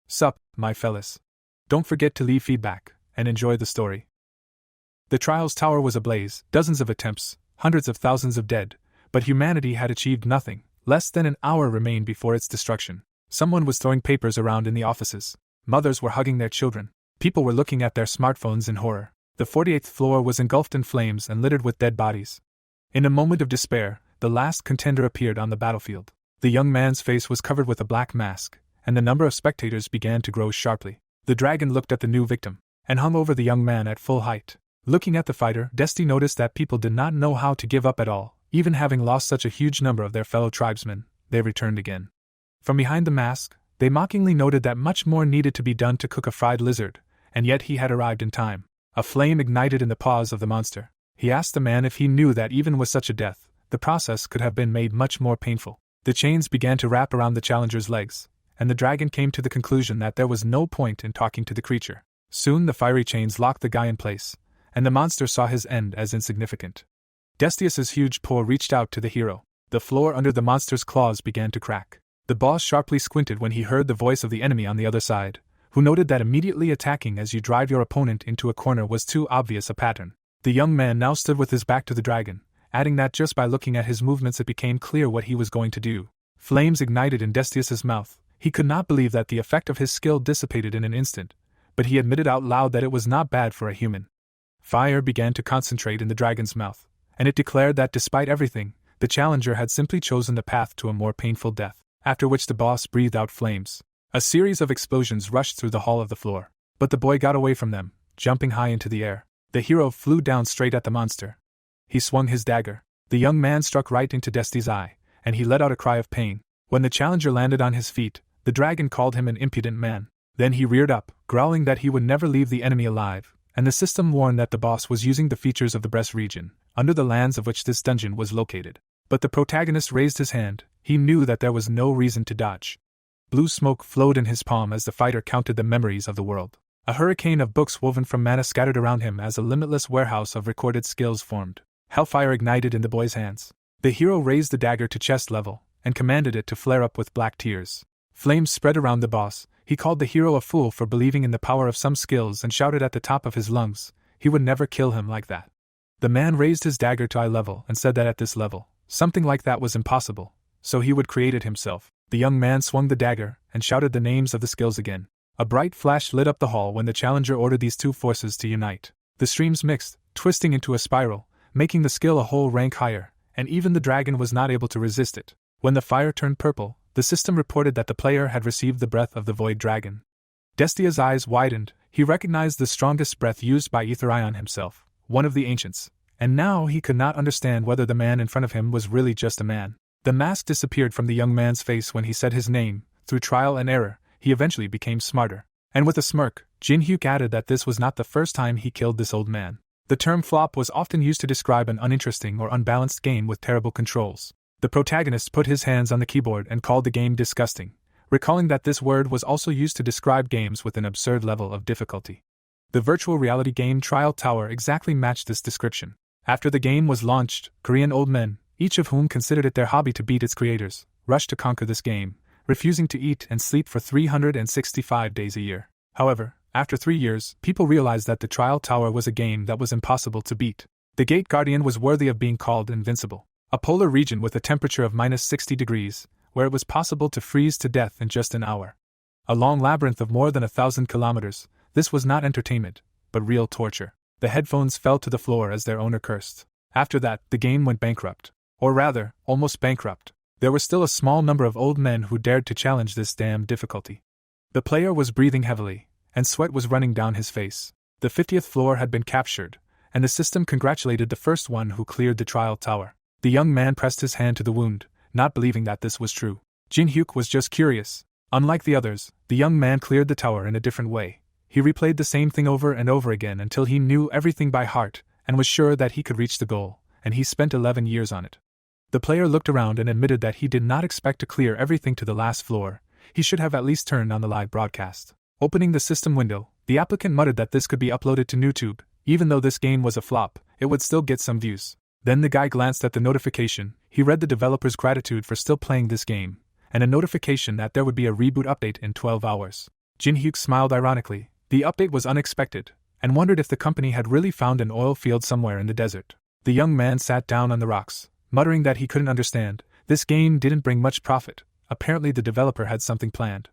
Sup, my fellas. Don't forget to leave feedback, and enjoy the story. The Trials Tower was ablaze, dozens of attempts, hundreds of thousands of dead, but humanity had achieved nothing. Less than an hour remained before its destruction. Someone was throwing papers around in the offices. Mothers were hugging their children. People were looking at their smartphones in horror. The 48th floor was engulfed in flames and littered with dead bodies. In a moment of despair, the last contender appeared on the battlefield. The young man's face was covered with a black mask, and the number of spectators began to grow sharply. The dragon looked at the new victim, and hung over the young man at full height. Looking at the fighter, Desti noticed that people did not know how to give up at all. Even having lost such a huge number of their fellow tribesmen, they returned again. From behind the mask, they mockingly noted that much more needed to be done to cook a fried lizard, and yet he had arrived in time. A flame ignited in the paws of the monster. He asked the man if he knew that even with such a death, the process could have been made much more painful. The chains began to wrap around the challenger's legs, and the dragon came to the conclusion that there was no point in talking to the creature. Soon the fiery chains locked the guy in place, and the monster saw his end as insignificant. Destius's huge paw reached out to the hero. The floor under the monster's claws began to crack. The boss sharply squinted when he heard the voice of the enemy on the other side, who noted that immediately attacking as you drive your opponent into a corner was too obvious a pattern. The young man now stood with his back to the dragon, adding that just by looking at his movements it became clear what he was going to do. Flames ignited in Destius's mouth. He could not believe that the effect of his skill dissipated in an instant, but he admitted out loud that it was not bad for a human. Fire began to concentrate in the dragon's mouth, and it declared that despite everything, the challenger had simply chosen the path to a more painful death, after which the boss breathed out flames. A series of explosions rushed through the hall of the floor, but the boy got away from them, jumping high into the air. The hero flew down straight at the monster. He swung his dagger. The young man struck right into Desti's eye, and he let out a cry of pain. When the challenger landed on his feet, the dragon called him an impudent man. Then he reared up, growling that he would never leave the enemy alive, and the system warned that the boss was using the features of the Brest region, under the lands of which this dungeon was located. But the protagonist raised his hand. He knew that there was no reason to dodge. Blue smoke flowed in his palm as the fighter counted the memories of the world. A hurricane of books woven from mana scattered around him as a limitless warehouse of recorded skills formed. Hellfire ignited in the boy's hands. The hero raised the dagger to chest level, and commanded it to flare up with black tears. Flames spread around the boss. He called the hero a fool for believing in the power of some skills and shouted at the top of his lungs, he would never kill him like that. The man raised his dagger to eye level and said that at this level, something like that was impossible, so he would create it himself. The young man swung the dagger and shouted the names of the skills again. A bright flash lit up the hall when the challenger ordered these two forces to unite. The streams mixed, twisting into a spiral, making the skill a whole rank higher, and even the dragon was not able to resist it. When the fire turned purple, the system reported that the player had received the breath of the void dragon. Destia's eyes widened. He recognized the strongest breath used by Aetherion himself, one of the ancients, and now he could not understand whether the man in front of him was really just a man. The mask disappeared from the young man's face when he said his name. Through trial and error, he eventually became smarter. And with a smirk, Jin-hyuk added that this was not the first time he killed this old man. The term flop was often used to describe an uninteresting or unbalanced game with terrible controls. The protagonist put his hands on the keyboard and called the game disgusting, recalling that this word was also used to describe games with an absurd level of difficulty. The virtual reality game Trial Tower exactly matched this description. After the game was launched, Korean old men, each of whom considered it their hobby to beat its creators, rushed to conquer this game, refusing to eat and sleep for 365 days a year. However, after 3 years, people realized that the Trial Tower was a game that was impossible to beat. The Gate Guardian was worthy of being called invincible. A polar region with a temperature of -60 degrees, where it was possible to freeze to death in just an hour. A long labyrinth of more than 1,000 kilometers, this was not entertainment, but real torture. The headphones fell to the floor as their owner cursed. After that, the game went bankrupt. Or rather, almost bankrupt. There were still a small number of old men who dared to challenge this damned difficulty. The player was breathing heavily, and sweat was running down his face. The 50th floor had been captured, and the system congratulated the first one who cleared the Trial Tower. The young man pressed his hand to the wound, not believing that this was true. Jin-hyuk was just curious. Unlike the others, the young man cleared the tower in a different way. He replayed the same thing over and over again until he knew everything by heart, and was sure that he could reach the goal, and he spent 11 years on it. The player looked around and admitted that he did not expect to clear everything to the last floor. He should have at least turned on the live broadcast. Opening the system window, the applicant muttered that this could be uploaded to YouTube. Even though this game was a flop, it would still get some views. Then the guy glanced at the notification. He read the developer's gratitude for still playing this game, and a notification that there would be a reboot update in 12 hours. Jin Hyuk smiled ironically. The update was unexpected, and wondered if the company had really found an oil field somewhere in the desert. The young man sat down on the rocks, muttering that he couldn't understand. This game didn't bring much profit. Apparently the developer had something planned.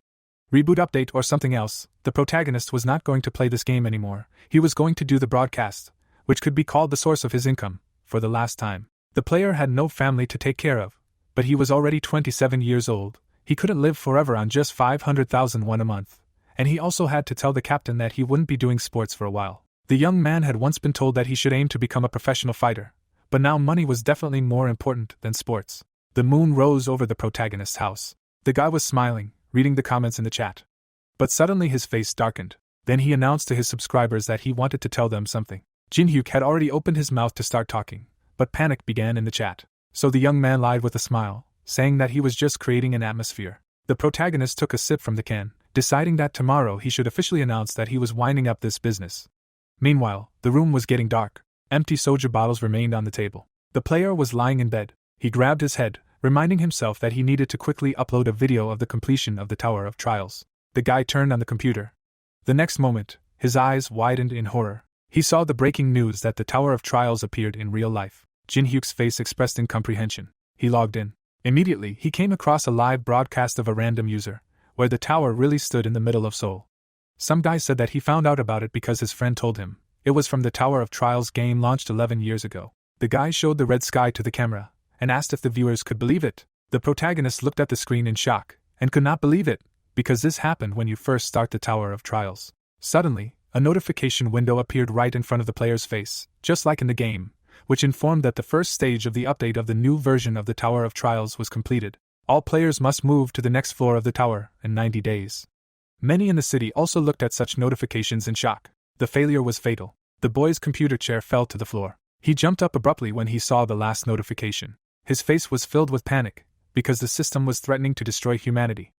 Reboot update or something else. The protagonist was not going to play this game anymore. He was going to do the broadcast, which could be called the source of his income, for the last time. The player had no family to take care of, but he was already 27 years old. He couldn't live forever on just 500,000 won a month. And he also had to tell the captain that he wouldn't be doing sports for a while. The young man had once been told that he should aim to become a professional fighter, but now money was definitely more important than sports. The moon rose over the protagonist's house. The guy was smiling, reading the comments in the chat. But suddenly his face darkened. Then he announced to his subscribers that he wanted to tell them something. Jin Hyuk had already opened his mouth to start talking, but panic began in the chat. So the young man lied with a smile, saying that he was just creating an atmosphere. The protagonist took a sip from the can, deciding that tomorrow he should officially announce that he was winding up this business. Meanwhile, the room was getting dark. Empty soju bottles remained on the table. The player was lying in bed. He grabbed his head, reminding himself that he needed to quickly upload a video of the completion of the Tower of Trials. The guy turned on the computer. The next moment, his eyes widened in horror. He saw the breaking news that the Tower of Trials appeared in real life. Jin Hyuk's face expressed incomprehension. He logged in. Immediately, he came across a live broadcast of a random user, where the tower really stood in the middle of Seoul. Some guy said that he found out about it because his friend told him. It was from the Tower of Trials game launched 11 years ago. The guy showed the red sky to the camera, and asked if the viewers could believe it. The protagonist looked at the screen in shock, and could not believe it, because this happened when you first start the Tower of Trials. Suddenly, a notification window appeared right in front of the player's face, just like in the game, which informed that the first stage of the update of the new version of the Tower of Trials was completed. All players must move to the next floor of the tower in 90 days. Many in the city also looked at such notifications in shock. The failure was fatal. The boy's computer chair fell to the floor. He jumped up abruptly when he saw the last notification. His face was filled with panic, because the system was threatening to destroy humanity.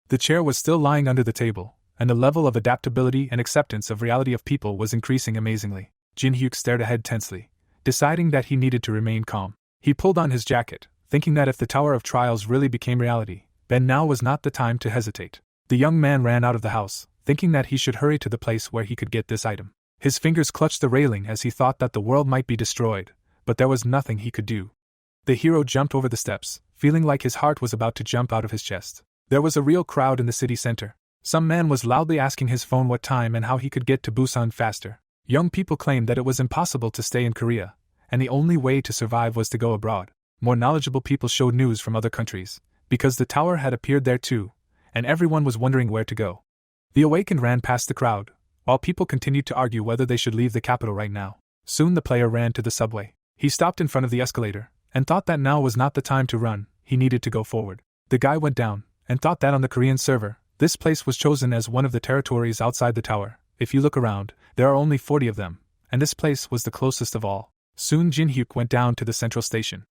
The chair was still lying under the table, and the level of adaptability and acceptance of reality of people was increasing amazingly. Jin Hyuk stared ahead tensely, deciding that he needed to remain calm. He pulled on his jacket, thinking that if the Tower of Trials really became reality, then now was not the time to hesitate. The young man ran out of the house, thinking that he should hurry to the place where he could get this item. His fingers clutched the railing as he thought that the world might be destroyed, but there was nothing he could do. The hero jumped over the steps, feeling like his heart was about to jump out of his chest. There was a real crowd in the city center. Some man was loudly asking his phone what time and how he could get to Busan faster. Young people claimed that it was impossible to stay in Korea, and the only way to survive was to go abroad. More knowledgeable people showed news from other countries, because the tower had appeared there too, and everyone was wondering where to go. The awakened ran past the crowd, while people continued to argue whether they should leave the capital right now. Soon the player ran to the subway. He stopped in front of the escalator, and thought that now was not the time to run, he needed to go forward. The guy went down, and thought that on the Korean server, this place was chosen as one of the territories outside the tower. If you look around, there are only 40 of them, and this place was the closest of all. Soon Jin Hyuk went down to the central station.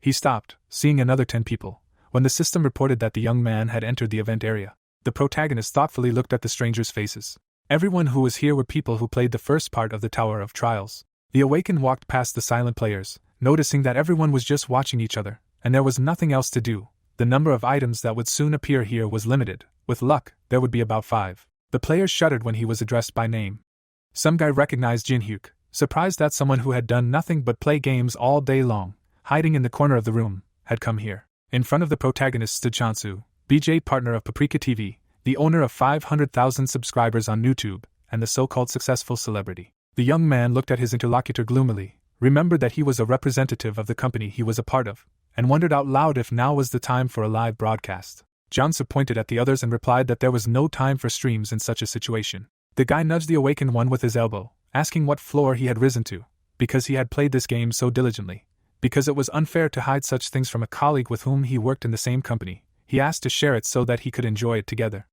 He stopped, seeing another 10 people, when the system reported that the young man had entered the event area. The protagonist thoughtfully looked at the strangers' faces. Everyone who was here were people who played the first part of the Tower of Trials. The awakened walked past the silent players, noticing that everyone was just watching each other, and there was nothing else to do. The number of items that would soon appear here was limited. With luck, there would be about 5. The player shuddered when he was addressed by name. Some guy recognized Jin Hyuk, surprised that someone who had done nothing but play games all day long, hiding in the corner of the room, had come here. In front of the protagonist stood Chansu, BJ partner of Paprika TV, the owner of 500,000 subscribers on YouTube, and the so-called successful celebrity. The young man looked at his interlocutor gloomily, remembered that he was a representative of the company he was a part of, and wondered out loud if now was the time for a live broadcast. Jansu pointed at the others and replied that there was no time for streams in such a situation. The guy nudged the awakened one with his elbow, asking what floor he had risen to, because he had played this game so diligently. Because it was unfair to hide such things from a colleague with whom he worked in the same company, he asked to share it so that he could enjoy it together.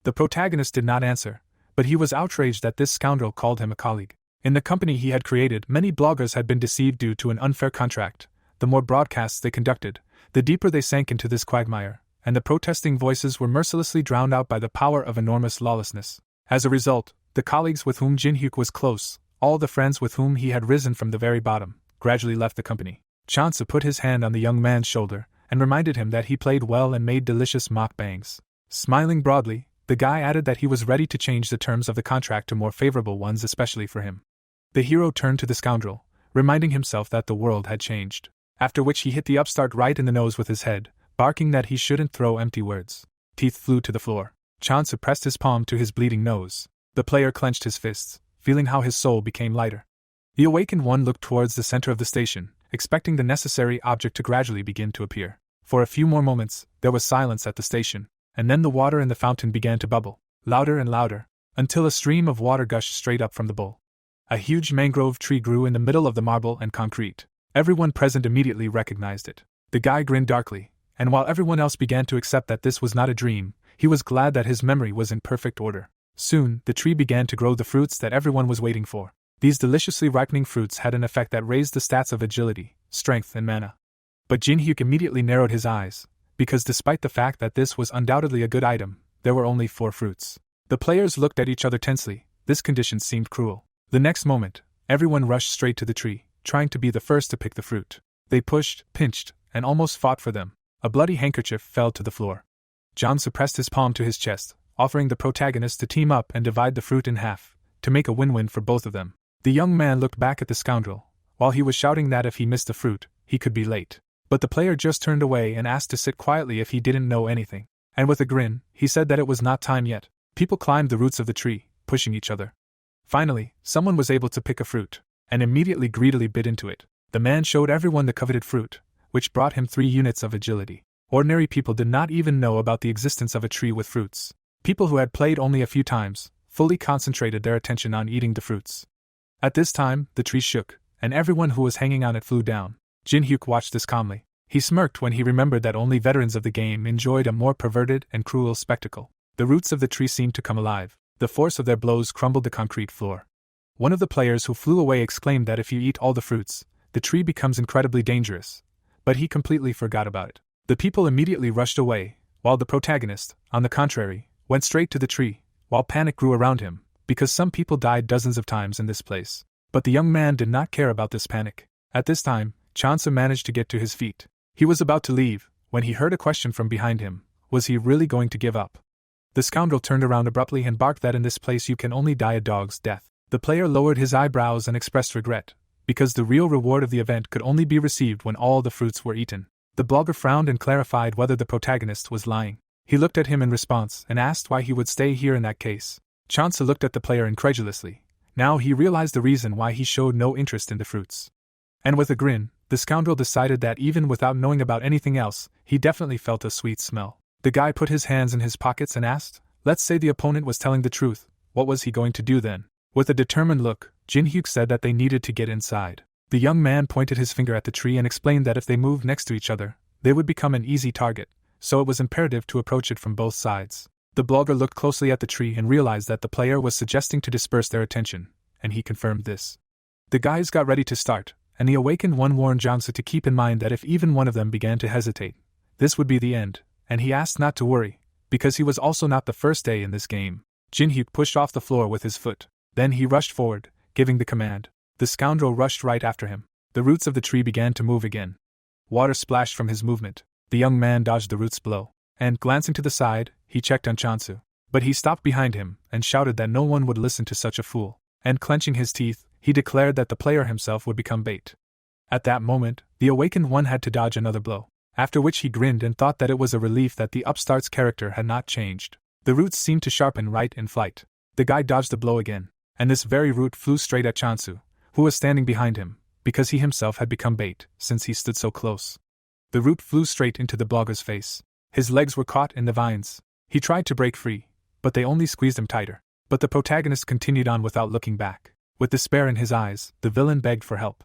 The protagonist did not answer, but he was outraged that this scoundrel called him a colleague. In the company he had created, many bloggers had been deceived due to an unfair contract. The more broadcasts they conducted, the deeper they sank into this quagmire, and the protesting voices were mercilessly drowned out by the power of enormous lawlessness. As a result, the colleagues with whom Jin Hyuk was close, all the friends with whom he had risen from the very bottom, gradually left the company. Chansu put his hand on the young man's shoulder, and reminded him that he played well and made delicious mukbangs. Smiling broadly, The guy added that he was ready to change the terms of the contract to more favorable ones, especially for him. The hero turned to the scoundrel, reminding himself that the world had changed. After which he hit the upstart right in the nose with his head, barking that he shouldn't throw empty words. Teeth flew to the floor. Chansu pressed his palm to his bleeding nose. The player clenched his fists, feeling how his soul became lighter. The awakened one looked towards the center of the station, expecting the necessary object to gradually begin to appear. For a few more moments, there was silence at the station, and then the water in the fountain began to bubble, louder and louder, until a stream of water gushed straight up from the bowl. A huge mangrove tree grew in the middle of the marble and concrete. Everyone present immediately recognized it. The guy grinned darkly, and while everyone else began to accept that this was not a dream, he was glad that his memory was in perfect order. Soon, the tree began to grow the fruits that everyone was waiting for. These deliciously ripening fruits had an effect that raised the stats of agility, strength, and mana. But Jin-hyuk immediately narrowed his eyes, because despite the fact that this was undoubtedly a good item, there were only 4 fruits. The players looked at each other tensely. This condition seemed cruel. The next moment, everyone rushed straight to the tree, trying to be the first to pick the fruit. They pushed, pinched, and almost fought for them. A bloody handkerchief fell to the floor. Jansu pressed his palm to his chest, offering the protagonist to team up and divide the fruit in half, to make a win-win for both of them. The young man looked back at the scoundrel, while he was shouting that if he missed the fruit, he could be late. But the player just turned away and asked to sit quietly if he didn't know anything. And with a grin, he said that it was not time yet. People climbed the roots of the tree, pushing each other. Finally, someone was able to pick a fruit, and immediately greedily bit into it. The man showed everyone the coveted fruit, which brought him 3 units of agility. Ordinary people did not even know about the existence of a tree with fruits. People who had played only a few times fully concentrated their attention on eating the fruits. At this time, the tree shook, and everyone who was hanging on it flew down. Jin-hyuk watched this calmly. He smirked when he remembered that only veterans of the game enjoyed a more perverted and cruel spectacle. The roots of the tree seemed to come alive. The force of their blows crumbled the concrete floor. One of the players who flew away exclaimed that if you eat all the fruits, the tree becomes incredibly dangerous. But he completely forgot about it. The people immediately rushed away, while the protagonist, on the contrary, went straight to the tree, while panic grew around him, because some people died dozens of times in this place. But the young man did not care about this panic. At this time, Chansa managed to get to his feet. He was about to leave, when he heard a question from behind him. Was he really going to give up? The scoundrel turned around abruptly and barked that in this place you can only die a dog's death. The player lowered his eyebrows and expressed regret, because the real reward of the event could only be received when all the fruits were eaten. The blogger frowned and clarified whether the protagonist was lying. He looked at him in response and asked why he would stay here in that case. Chansa looked at the player incredulously. Now he realized the reason why he showed no interest in the fruits. And with a grin, the scoundrel decided that even without knowing about anything else, he definitely felt a sweet smell. The guy put his hands in his pockets and asked, let's say the opponent was telling the truth, what was he going to do then? With a determined look, Jin-hyuk said that they needed to get inside. The young man pointed his finger at the tree and explained that if they moved next to each other, they would become an easy target, so it was imperative to approach it from both sides. The blogger looked closely at the tree and realized that the player was suggesting to disperse their attention, and he confirmed this. The guys got ready to start, and the awakened one warned Jansu to keep in mind that if even one of them began to hesitate, this would be the end, and he asked not to worry, because he was also not the first day in this game. Jin-hyuk pushed off the floor with his foot. Then he rushed forward, giving the command. The scoundrel rushed right after him. The roots of the tree began to move again. Water splashed from his movement. The young man dodged the root's blow, and, glancing to the side, he checked on Chansu. But he stopped behind him, and shouted that no one would listen to such a fool. And clenching his teeth, he declared that the player himself would become bait. At that moment, the awakened one had to dodge another blow, after which he grinned and thought that it was a relief that the upstart's character had not changed. The roots seemed to sharpen right in flight. The guy dodged the blow again, and this very root flew straight at Chansu, who was standing behind him, because he himself had become bait, since he stood so close. The root flew straight into the blogger's face. His legs were caught in the vines. He tried to break free, but they only squeezed him tighter. But the protagonist continued on without looking back. With despair in his eyes, the villain begged for help.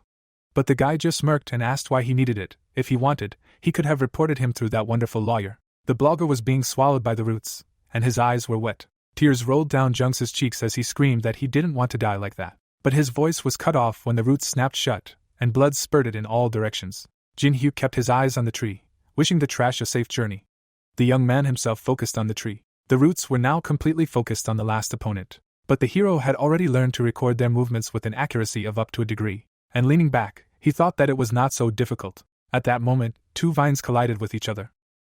But the guy just smirked and asked why he needed it. If he wanted, he could have reported him through that wonderful lawyer. The blogger was being swallowed by the roots, and his eyes were wet. Tears rolled down Jungsu's cheeks as he screamed that he didn't want to die like that. But his voice was cut off when the roots snapped shut, and blood spurted in all directions. Jin-hyuk kept his eyes on the tree, wishing the trash a safe journey. The young man himself focused on the tree. The roots were now completely focused on the last opponent. But the hero had already learned to record their movements with an accuracy of up to a degree, and leaning back, he thought that it was not so difficult. At that moment, 2 vines collided with each other.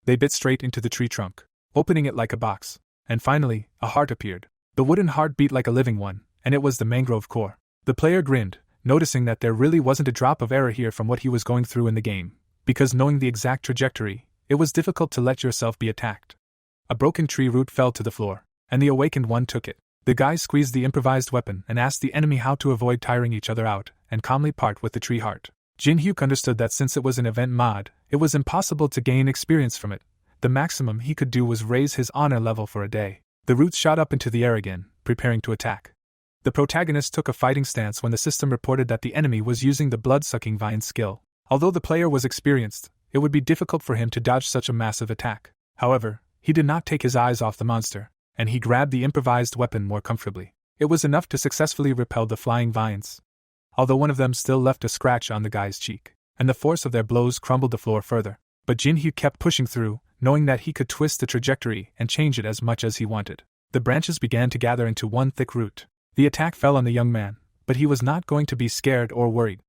They bit straight into the tree trunk, opening it like a box. And finally, a heart appeared. The wooden heart beat like a living one, and it was the mangrove core. The player grinned, noticing that there really wasn't a drop of error here from what he was going through in the game, because knowing the exact trajectory, it was difficult to let yourself be attacked. A broken tree root fell to the floor, and the awakened one took it. The guy squeezed the improvised weapon and asked the enemy how to avoid tiring each other out, and calmly part with the tree heart. Jin-hyuk understood that since it was an event mod, it was impossible to gain experience from it. The maximum he could do was raise his honor level for a day. The roots shot up into the air again, preparing to attack. The protagonist took a fighting stance when the system reported that the enemy was using the blood-sucking vine skill. Although the player was experienced, it would be difficult for him to dodge such a massive attack. However, he did not take his eyes off the monster, and he grabbed the improvised weapon more comfortably. It was enough to successfully repel the flying vines, although one of them still left a scratch on the guy's cheek, and the force of their blows crumbled the floor further. But Jin-hyuk kept pushing through, knowing that he could twist the trajectory and change it as much as he wanted. The branches began to gather into one thick root. The attack fell on the young man, but he was not going to be scared or worried.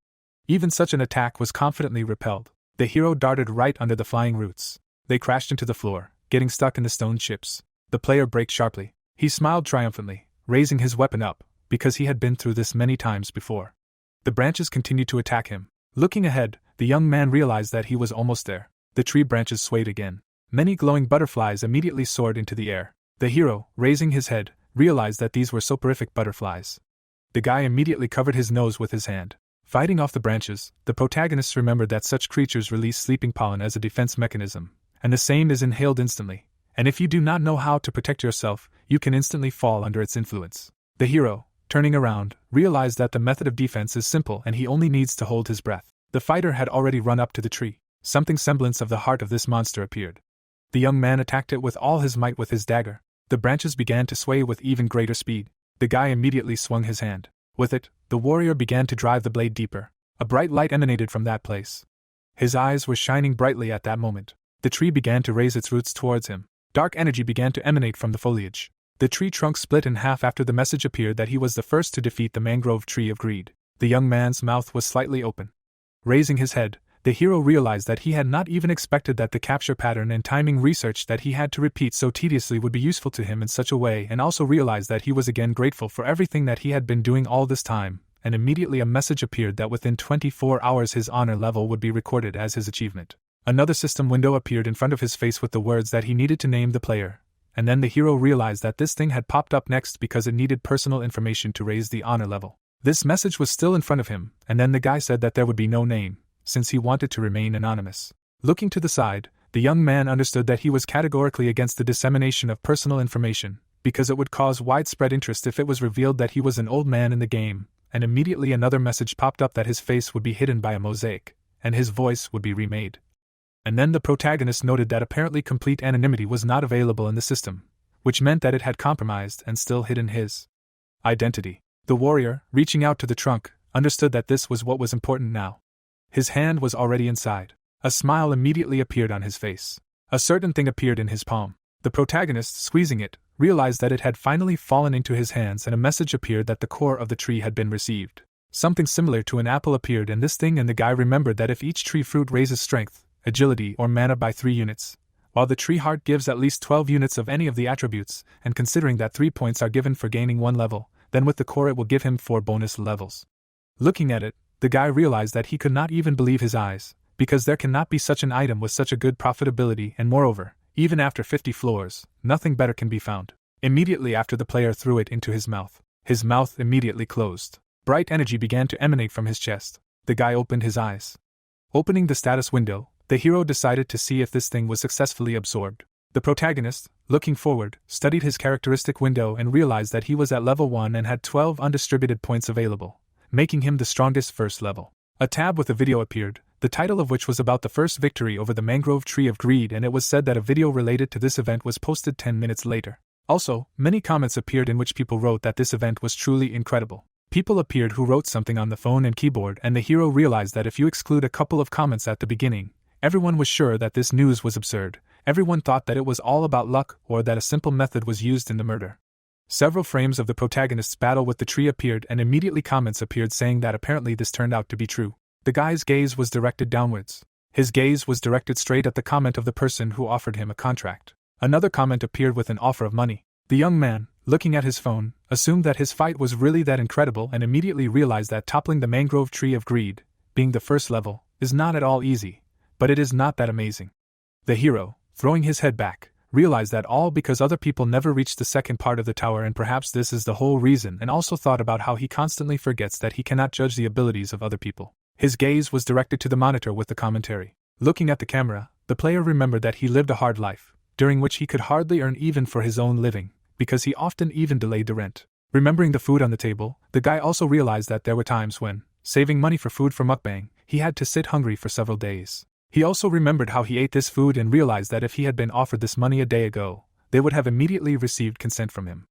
Even such an attack was confidently repelled. The hero darted right under the flying roots. They crashed into the floor, getting stuck in the stone chips. The player braked sharply. He smiled triumphantly, raising his weapon up, because he had been through this many times before. The branches continued to attack him. Looking ahead, the young man realized that he was almost there. The tree branches swayed again. Many glowing butterflies immediately soared into the air. The hero, raising his head, realized that these were soporific butterflies. The guy immediately covered his nose with his hand. Fighting off the branches, the protagonist remembered that such creatures release sleeping pollen as a defense mechanism, and the same is inhaled instantly. And if you do not know how to protect yourself, you can instantly fall under its influence. The hero, turning around, realized that the method of defense is simple and he only needs to hold his breath. The fighter had already run up to the tree. Something semblance of the heart of this monster appeared. The young man attacked it with all his might with his dagger. The branches began to sway with even greater speed. The guy immediately swung his hand. With it, the warrior began to drive the blade deeper. A bright light emanated from that place. His eyes were shining brightly at that moment. The tree began to raise its roots towards him. Dark energy began to emanate from the foliage. The tree trunk split in half after the message appeared that he was the first to defeat the mangrove tree of greed. The young man's mouth was slightly open. Raising his head, the hero realized that he had not even expected that the capture pattern and timing research that he had to repeat so tediously would be useful to him in such a way, and also realized that he was again grateful for everything that he had been doing all this time, and immediately a message appeared that within 24 hours his honor level would be recorded as his achievement. Another system window appeared in front of his face with the words that he needed to name the player, and then the hero realized that this thing had popped up next because it needed personal information to raise the honor level. This message was still in front of him, and then the guy said that there would be no name, since he wanted to remain anonymous. Looking to the side, the young man understood that he was categorically against the dissemination of personal information, because it would cause widespread interest if it was revealed that he was an old man in the game, and immediately another message popped up that his face would be hidden by a mosaic, and his voice would be remade. And then the protagonist noted that apparently complete anonymity was not available in the system, which meant that it had compromised and still hidden his identity. The warrior, reaching out to the trunk, understood that this was what was important now. His hand was already inside. A smile immediately appeared on his face. A certain thing appeared in his palm. The protagonist, squeezing it, realized that it had finally fallen into his hands, and a message appeared that the core of the tree had been received. Something similar to an apple appeared in this thing, and the guy remembered that if each tree fruit raises strength, agility, or mana by 3 units, while the tree heart gives at least 12 units of any of the attributes, and considering that 3 points are given for gaining 1 level, then with the core it will give him 4 bonus levels. Looking at it, the guy realized that he could not even believe his eyes, because there cannot be such an item with such a good profitability, and moreover, even after 50 floors, nothing better can be found. Immediately after the player threw it into his mouth immediately closed. Bright energy began to emanate from his chest. The guy opened his eyes. Opening the status window, the hero decided to see if this thing was successfully absorbed. The protagonist, looking forward, studied his characteristic window and realized that he was at level 1 and had 12 undistributed points available, making him the strongest first level. A tab with a video appeared, the title of which was about the first victory over the mangrove tree of greed, and it was said that a video related to this event was posted 10 minutes later. Also, many comments appeared in which people wrote that this event was truly incredible. People appeared who wrote something on the phone and keyboard, and the hero realized that if you exclude a couple of comments at the beginning, everyone was sure that this news was absurd. Everyone thought that it was all about luck or that a simple method was used in the murder. Several frames of the protagonist's battle with the tree appeared, and immediately comments appeared saying that apparently this turned out to be true. The guy's gaze was directed downwards. His gaze was directed straight at the comment of the person who offered him a contract. Another comment appeared with an offer of money. The young man, looking at his phone, assumed that his fight was really that incredible and immediately realized that toppling the mangrove tree of greed, being the first level, is not at all easy, but it is not that amazing. The hero, throwing his head back, realized that all because other people never reached the second part of the tower, and perhaps this is the whole reason, and also thought about how he constantly forgets that he cannot judge the abilities of other people. His gaze was directed to the monitor with the commentary. Looking at the camera, the player remembered that he lived a hard life, during which he could hardly earn even for his own living, because he often even delayed the rent. Remembering the food on the table, the guy also realized that there were times when, saving money for food for mukbang, he had to sit hungry for several days. He also remembered how he ate this food and realized that if he had been offered this money a day ago, they would have immediately received consent from him.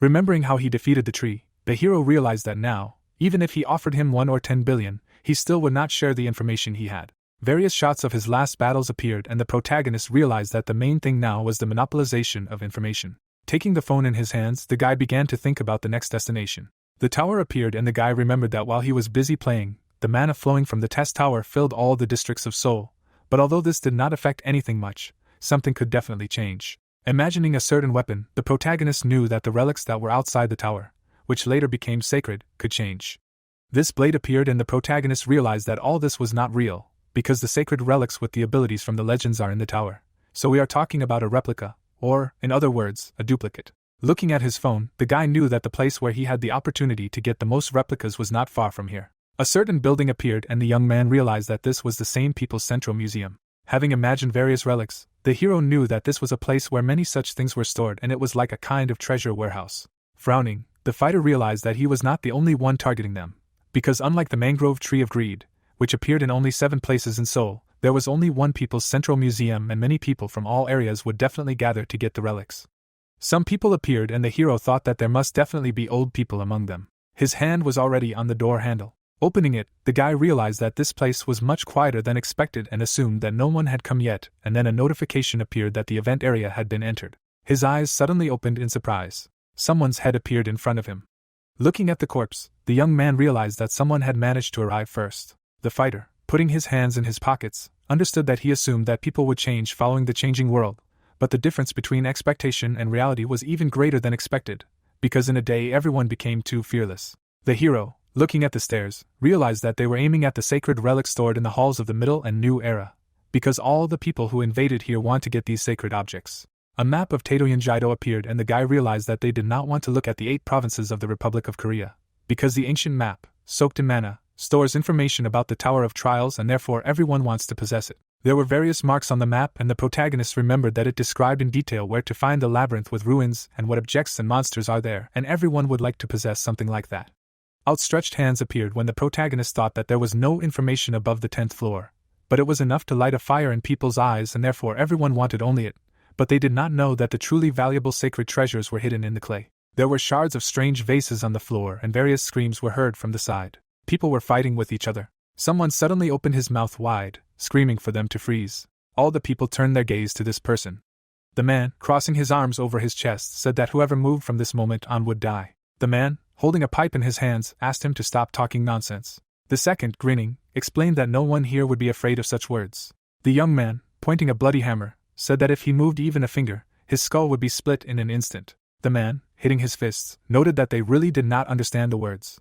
Remembering how he defeated the tree, the hero realized that now, even if he offered him 1 or 10 billion, he still would not share the information he had. Various shots of his last battles appeared, and the protagonist realized that the main thing now was the monopolization of information. Taking the phone in his hands, the guy began to think about the next destination. The tower appeared, and the guy remembered that while he was busy playing, the mana flowing from the test tower filled all the districts of Seoul. But although this did not affect anything much, something could definitely change. Imagining a certain weapon, the protagonist knew that the relics that were outside the tower, which later became sacred, could change. This blade appeared, and the protagonist realized that all this was not real, because the sacred relics with the abilities from the legends are in the tower. So we are talking about a replica, or, in other words, a duplicate. Looking at his phone, the guy knew that the place where he had the opportunity to get the most replicas was not far from here. A certain building appeared, and the young man realized that this was the same People's Central Museum. Having imagined various relics, the hero knew that this was a place where many such things were stored, and it was like a kind of treasure warehouse. Frowning, the fighter realized that he was not the only one targeting them, because unlike the mangrove tree of greed, which appeared in only 7 places in Seoul, there was only one People's Central Museum, and many people from all areas would definitely gather to get the relics. Some people appeared, and the hero thought that there must definitely be old people among them. His hand was already on the door handle. Opening it, the guy realized that this place was much quieter than expected and assumed that no one had come yet, and then a notification appeared that the event area had been entered. His eyes suddenly opened in surprise. Someone's head appeared in front of him. Looking at the corpse, the young man realized that someone had managed to arrive first. The fighter, putting his hands in his pockets, understood that he assumed that people would change following the changing world, but the difference between expectation and reality was even greater than expected, because in a day everyone became too fearless. The hero, looking at the stairs, realized that they were aiming at the sacred relics stored in the halls of the Middle and New Era, because all the people who invaded here want to get these sacred objects. A map of Taedoyeonjido appeared, and the guy realized that they did not want to look at the 8 provinces of the Republic of Korea, because the ancient map, soaked in mana, stores information about the Tower of Trials, and therefore everyone wants to possess it. There were various marks on the map, and the protagonist remembered that it described in detail where to find the labyrinth with ruins and what objects and monsters are there, and everyone would like to possess something like that. Outstretched hands appeared when the protagonist thought that there was no information above the 10th floor, but it was enough to light a fire in people's eyes, and therefore everyone wanted only it, but they did not know that the truly valuable sacred treasures were hidden in the clay. There were shards of strange vases on the floor, and various screams were heard from the side. People were fighting with each other. Someone suddenly opened his mouth wide, screaming for them to freeze. All the people turned their gaze to this person. The man, crossing his arms over his chest, said that whoever moved from this moment on would die. The man, holding a pipe in his hands, asked him to stop talking nonsense. The second, grinning, explained that no one here would be afraid of such words. The young man, pointing a bloody hammer, said that if he moved even a finger, his skull would be split in an instant. The man, hitting his fists, noted that they really did not understand the words.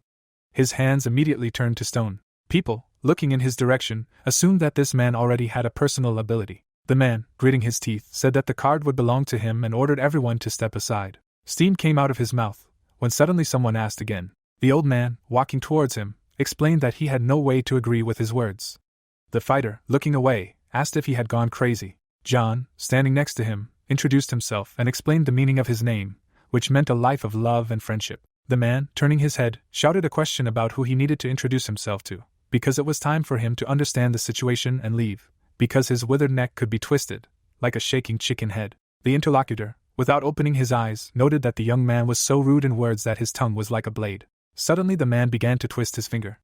His hands immediately turned to stone. People, looking in his direction, assumed that this man already had a personal ability. The man, gritting his teeth, said that the card would belong to him and ordered everyone to step aside. Steam came out of his mouth, when suddenly someone asked again. The old man, walking towards him, explained that he had no way to agree with his words. The fighter, looking away, asked if he had gone crazy. John, standing next to him, introduced himself and explained the meaning of his name, which meant a life of love and friendship. The man, turning his head, shouted a question about who he needed to introduce himself to, because it was time for him to understand the situation and leave, because his withered neck could be twisted, like a shaking chicken head. The interlocutor, without opening his eyes, noted that the young man was so rude in words that his tongue was like a blade. Suddenly the man began to twist his finger.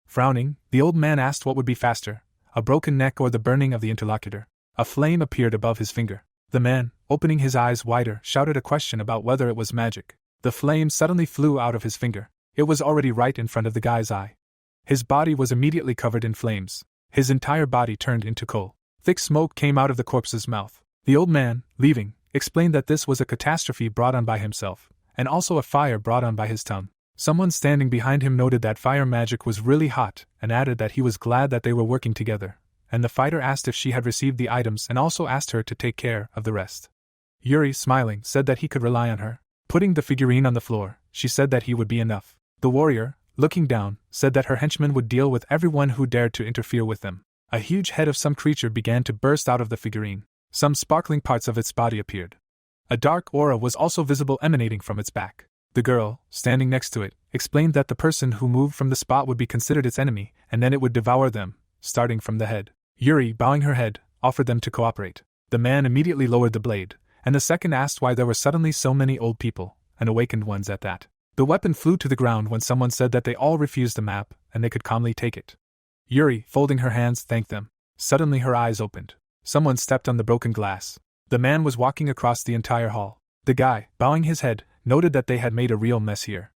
Frowning, the old man asked what would be faster, a broken neck or the burning of the interlocutor. A flame appeared above his finger. The man, opening his eyes wider, shouted a question about whether it was magic. The flame suddenly flew out of his finger. It was already right in front of the guy's eye. His body was immediately covered in flames. His entire body turned into coal. Thick smoke came out of the corpse's mouth. The old man, leaving, explained that this was a catastrophe brought on by himself, and also a fire brought on by his tongue. Someone standing behind him noted that fire magic was really hot and added that he was glad that they were working together, and the fighter asked if she had received the items and also asked her to take care of the rest. Yuri, smiling, said that he could rely on her. Putting the figurine on the floor, she said that he would be enough. The warrior, looking down, said that her henchmen would deal with everyone who dared to interfere with them. A huge head of some creature began to burst out of the figurine. Some sparkling parts of its body appeared. A dark aura was also visible emanating from its back. The girl, standing next to it, explained that the person who moved from the spot would be considered its enemy, and then it would devour them, starting from the head. Yuri, bowing her head, offered them to cooperate. The man immediately lowered the blade, and the second asked why there were suddenly so many old people, and awakened ones at that. The weapon flew to the ground when someone said that they all refused the map, and they could calmly take it. Yuri, folding her hands, thanked them. Suddenly her eyes opened. Someone stepped on the broken glass. The man was walking across the entire hall. The guy, bowing his head, noted that they had made a real mess here.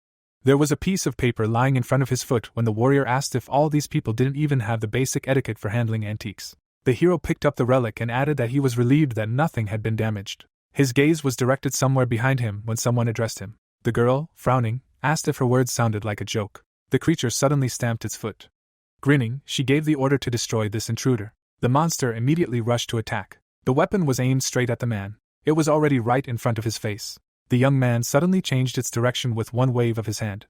There was a piece of paper lying in front of his foot when the warrior asked if all these people didn't even have the basic etiquette for handling antiques. The hero picked up the relic and added that he was relieved that nothing had been damaged. His gaze was directed somewhere behind him when someone addressed him. The girl, frowning, asked if her words sounded like a joke. The creature suddenly stamped its foot. Grinning, she gave the order to destroy this intruder. The monster immediately rushed to attack. The weapon was aimed straight at the man. It was already right in front of his face. The young man suddenly changed its direction with one wave of his hand.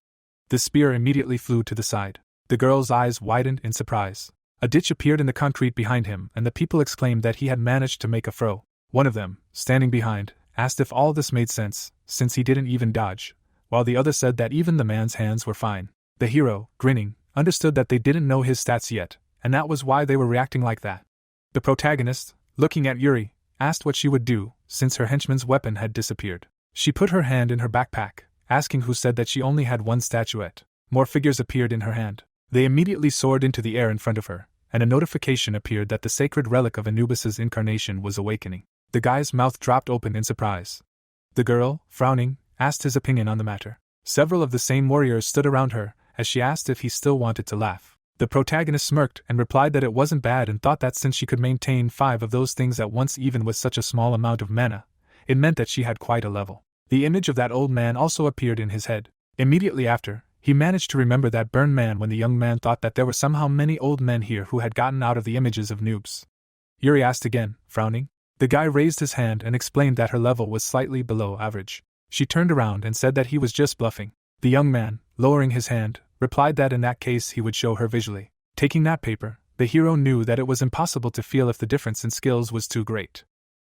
The spear immediately flew to the side. The girl's eyes widened in surprise. A ditch appeared in the concrete behind him, and the people exclaimed that he had managed to make a throw. One of them, standing behind, asked if all this made sense, since he didn't even dodge, while the other said that even the man's hands were fine. The hero, grinning, understood that they didn't know his stats yet, and that was why they were reacting like that. The protagonist, looking at Yuri, asked what she would do, since her henchman's weapon had disappeared. She put her hand in her backpack, asking who said that she only had one statuette. More figures appeared in her hand. They immediately soared into the air in front of her, and a notification appeared that the sacred relic of Anubis's incarnation was awakening. The guy's mouth dropped open in surprise. The girl, frowning, asked his opinion on the matter. Several of the same warriors stood around her, as she asked if he still wanted to laugh. The protagonist smirked and replied that it wasn't bad and thought that since she could maintain 5 of those things at once even with such a small amount of mana, it meant that she had quite a level. The image of that old man also appeared in his head. Immediately after, he managed to remember that burned man when the young man thought that there were somehow many old men here who had gotten out of the images of noobs. Yuri asked again, frowning. The guy raised his hand and explained that her level was slightly below average. She turned around and said that he was just bluffing. The young man, lowering his hand, replied that in that case he would show her visually. Taking that paper, the hero knew that it was impossible to feel if the difference in skills was too great.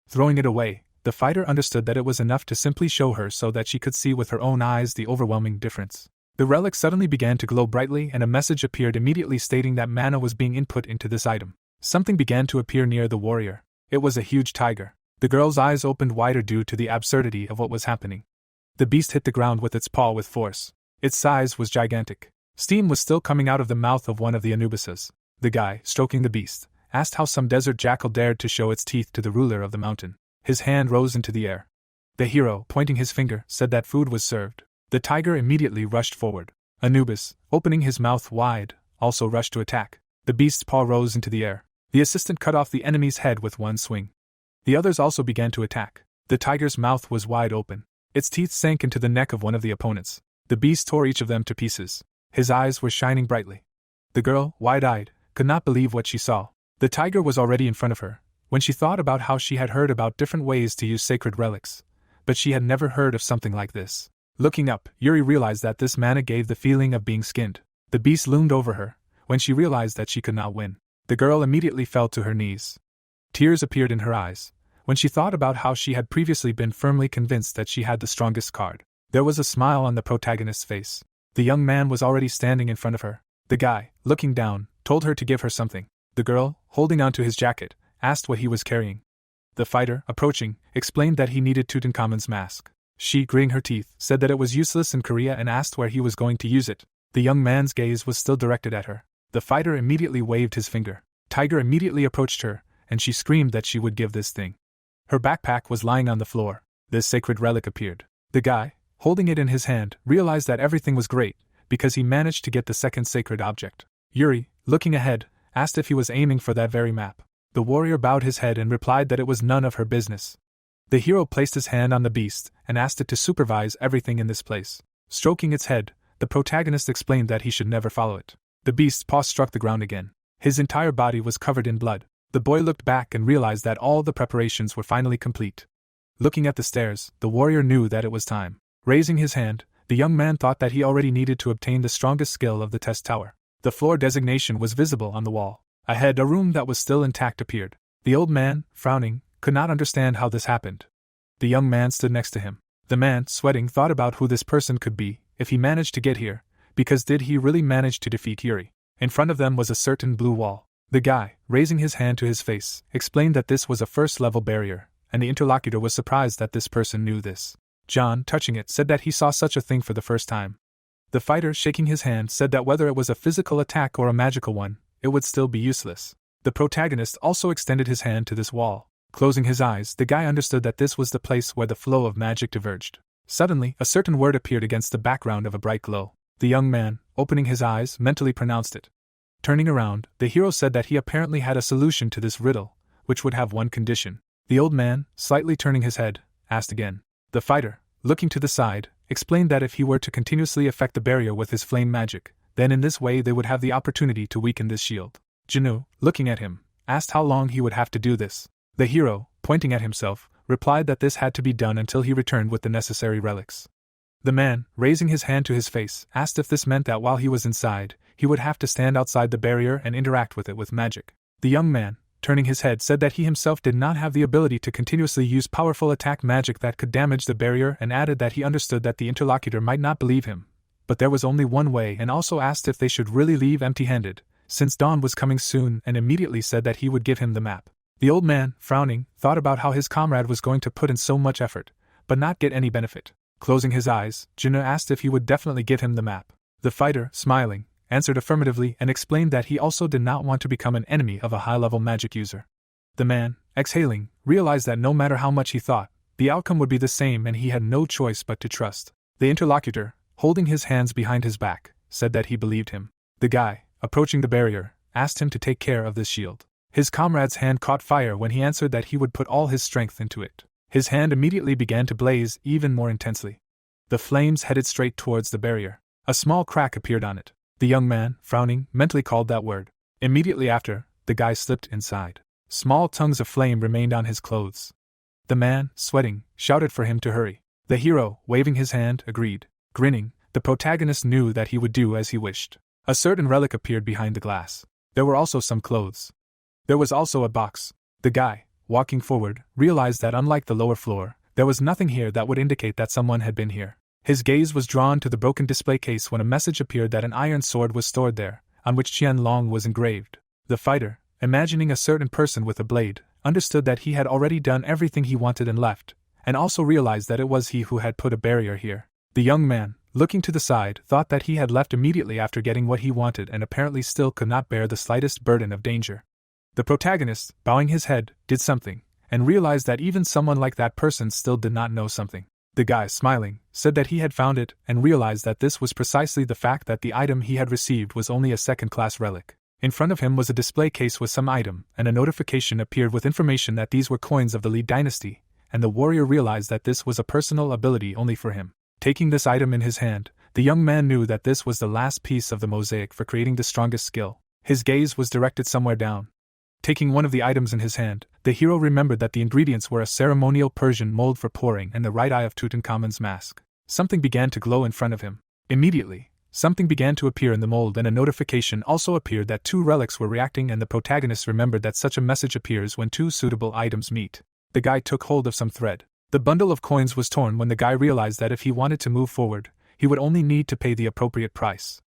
Throwing it away, the fighter understood that it was enough to simply show her so that she could see with her own eyes the overwhelming difference. The relic suddenly began to glow brightly and a message appeared immediately stating that mana was being input into this item. Something began to appear near the warrior. It was a huge tiger. The girl's eyes opened wider due to the absurdity of what was happening. The beast hit the ground with its paw with force. Its size was gigantic. Steam was still coming out of the mouth of one of the Anubises. The guy, stroking the beast, asked how some desert jackal dared to show its teeth to the ruler of the mountain. His hand rose into the air. The hero, pointing his finger, said that food was served. The tiger immediately rushed forward. Anubis, opening his mouth wide, also rushed to attack. The beast's paw rose into the air. The assistant cut off the enemy's head with one swing. The others also began to attack. The tiger's mouth was wide open. Its teeth sank into the neck of one of the opponents. The beast tore each of them to pieces. His eyes were shining brightly. The girl, wide-eyed, could not believe what she saw. The tiger was already in front of her, when she thought about how she had heard about different ways to use sacred relics, but she had never heard of something like this. Looking up, Yuri realized that this mana gave the feeling of being skinned. The beast loomed over her, when she realized that she could not win. The girl immediately fell to her knees. Tears appeared in her eyes, when she thought about how she had previously been firmly convinced that she had the strongest card. There was a smile on the protagonist's face. The young man was already standing in front of her. The guy, looking down, told her to give her something. The girl, holding onto his jacket, asked what he was carrying. The fighter, approaching, explained that he needed Tutankhamun's mask. She, gritting her teeth, said that it was useless in Korea and asked where he was going to use it. The young man's gaze was still directed at her. The fighter immediately waved his finger. Tiger immediately approached her, and she screamed that she would give this thing. Her backpack was lying on the floor. This sacred relic appeared. The guy, holding it in his hand, realized that everything was great, because he managed to get the second sacred object. Yuri, looking ahead, asked if he was aiming for that very map. The warrior bowed his head and replied that it was none of her business. The hero placed his hand on the beast and asked it to supervise everything in this place. Stroking its head, the protagonist explained that he should never follow it. The beast's paw struck the ground again. His entire body was covered in blood. The boy looked back and realized that all the preparations were finally complete. Looking at the stairs, the warrior knew that it was time. Raising his hand, the young man thought that he already needed to obtain the strongest skill of the test tower. The floor designation was visible on the wall. Ahead, a room that was still intact appeared. The old man, frowning, could not understand how this happened. The young man stood next to him. The man, sweating, thought about who this person could be, if he managed to get here, because did he really manage to defeat Yuri? In front of them was a certain blue wall. The guy, raising his hand to his face, explained that this was a first-level barrier, and the interlocutor was surprised that this person knew this. John, touching it, said that he saw such a thing for the first time. The fighter, shaking his hand, said that whether it was a physical attack or a magical one, it would still be useless. The protagonist also extended his hand to this wall. Closing his eyes, the guy understood that this was the place where the flow of magic diverged. Suddenly, a certain word appeared against the background of a bright glow. The young man, opening his eyes, mentally pronounced it. Turning around, the hero said that he apparently had a solution to this riddle, which would have one condition. The old man, slightly turning his head, asked again. The fighter, looking to the side, explained that if he were to continuously affect the barrier with his flame magic, then in this way they would have the opportunity to weaken this shield. Jinu, looking at him, asked how long he would have to do this. The hero, pointing at himself, replied that this had to be done until he returned with the necessary relics. The man, raising his hand to his face, asked if this meant that while he was inside, he would have to stand outside the barrier and interact with it with magic. The young man, turning his head, said that he himself did not have the ability to continuously use powerful attack magic that could damage the barrier, and added that he understood that the interlocutor might not believe him, but there was only one way, and also asked if they should really leave empty-handed, since dawn was coming soon, and immediately said that he would give him the map. The old man, frowning, thought about how his comrade was going to put in so much effort, but not get any benefit. Closing his eyes, Jinu asked if he would definitely give him the map. The fighter, smiling, answered affirmatively and explained that he also did not want to become an enemy of a high-level magic user. The man, exhaling, realized that no matter how much he thought, the outcome would be the same and he had no choice but to trust. The interlocutor, holding his hands behind his back, said that he believed him. The guy, approaching the barrier, asked him to take care of this shield. His comrade's hand caught fire when he answered that he would put all his strength into it. His hand immediately began to blaze even more intensely. The flames headed straight towards the barrier. A small crack appeared on it. The young man, frowning, mentally called that word. Immediately after, the guy slipped inside. Small tongues of flame remained on his clothes. The man, sweating, shouted for him to hurry. The hero, waving his hand, agreed. Grinning, the protagonist knew that he would do as he wished. A certain relic appeared behind the glass. There were also some clothes. There was also a box. The guy, walking forward, realized that unlike the lower floor, there was nothing here that would indicate that someone had been here. His gaze was drawn to the broken display case when a message appeared that an iron sword was stored there, on which Qianlong was engraved. The fighter, imagining a certain person with a blade, understood that he had already done everything he wanted and left, and also realized that it was he who had put a barrier here. The young man, looking to the side, thought that he had left immediately after getting what he wanted and apparently still could not bear the slightest burden of danger. The protagonist, bowing his head, did something, and realized that even someone like that person still did not know something. The guy, smiling, said that he had found it and realized that this was precisely the fact that the item he had received was only a second-class relic. In front of him was a display case with some item, and a notification appeared with information that these were coins of the Li dynasty, and the warrior realized that this was a personal ability only for him. Taking this item in his hand, the young man knew that this was the last piece of the mosaic for creating the strongest skill. His gaze was directed somewhere down. Taking one of the items in his hand, the hero remembered that the ingredients were a ceremonial Persian mold for pouring and the right eye of Tutankhamun's mask. Something began to glow in front of him. Immediately, something began to appear in the mold and a notification also appeared that two relics were reacting, and the protagonist remembered that such a message appears when two suitable items meet. The guy took hold of some thread. The bundle of coins was torn when the guy realized that if he wanted to move forward, he would only need to pay the appropriate price.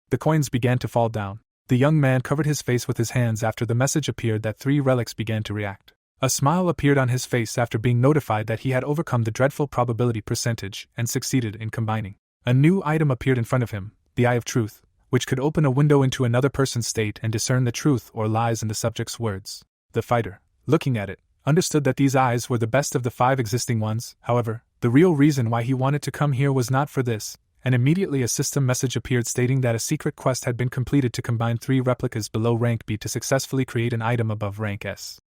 The coins began to fall down. The young man covered his face with his hands after the message appeared that three relics began to react. A smile appeared on his face after being notified that he had overcome the dreadful probability percentage and succeeded in combining. A new item appeared in front of him, the Eye of Truth, which could open a window into another person's state and discern the truth or lies in the subject's words. The fighter, looking at it, understood that these eyes were the best of the 5 existing ones. However, the real reason why he wanted to come here was not for this, and immediately a system message appeared stating that a secret quest had been completed to combine 3 replicas below rank B to successfully create an item above rank S.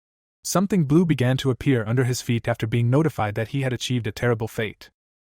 Something blue began to appear under his feet after being notified that he had achieved a terrible fate.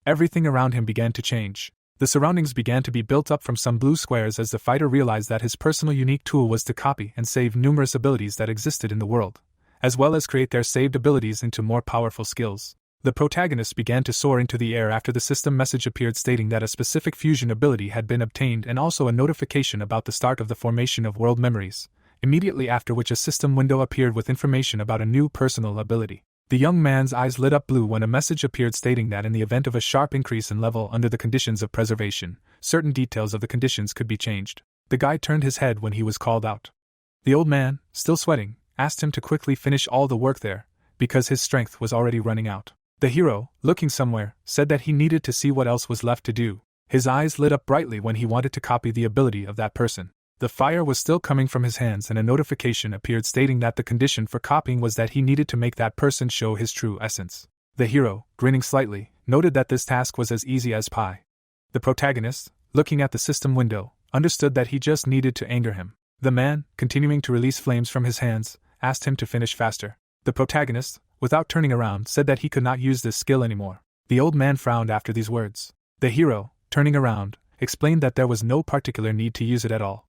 Everything around him began to change. The surroundings began to be built up from some blue squares as the fighter realized that his personal unique tool was to copy and save numerous abilities that existed in the world, as well as create their saved abilities into more powerful skills. The protagonist began to soar into the air after the system message appeared stating that a specific fusion ability had been obtained and also a notification about the start of the formation of world memories, immediately after which a system window appeared with information about a new personal ability. The young man's eyes lit up blue when a message appeared stating that in the event of a sharp increase in level under the conditions of preservation, certain details of the conditions could be changed. The guy turned his head when he was called out. The old man, still sweating, asked him to quickly finish all the work there, because his strength was already running out. The hero, looking somewhere, said that he needed to see what else was left to do. His eyes lit up brightly when he wanted to copy the ability of that person. The fire was still coming from his hands and a notification appeared stating that the condition for copying was that he needed to make that person show his true essence. The hero, grinning slightly, noted that this task was as easy as pie. The protagonist, looking at the system window, understood that he just needed to anger him. The man, continuing to release flames from his hands, asked him to finish faster. The protagonist, without turning around, said that he could not use this skill anymore. The old man frowned after these words. The hero, turning around, explained that there was no particular need to use it at all.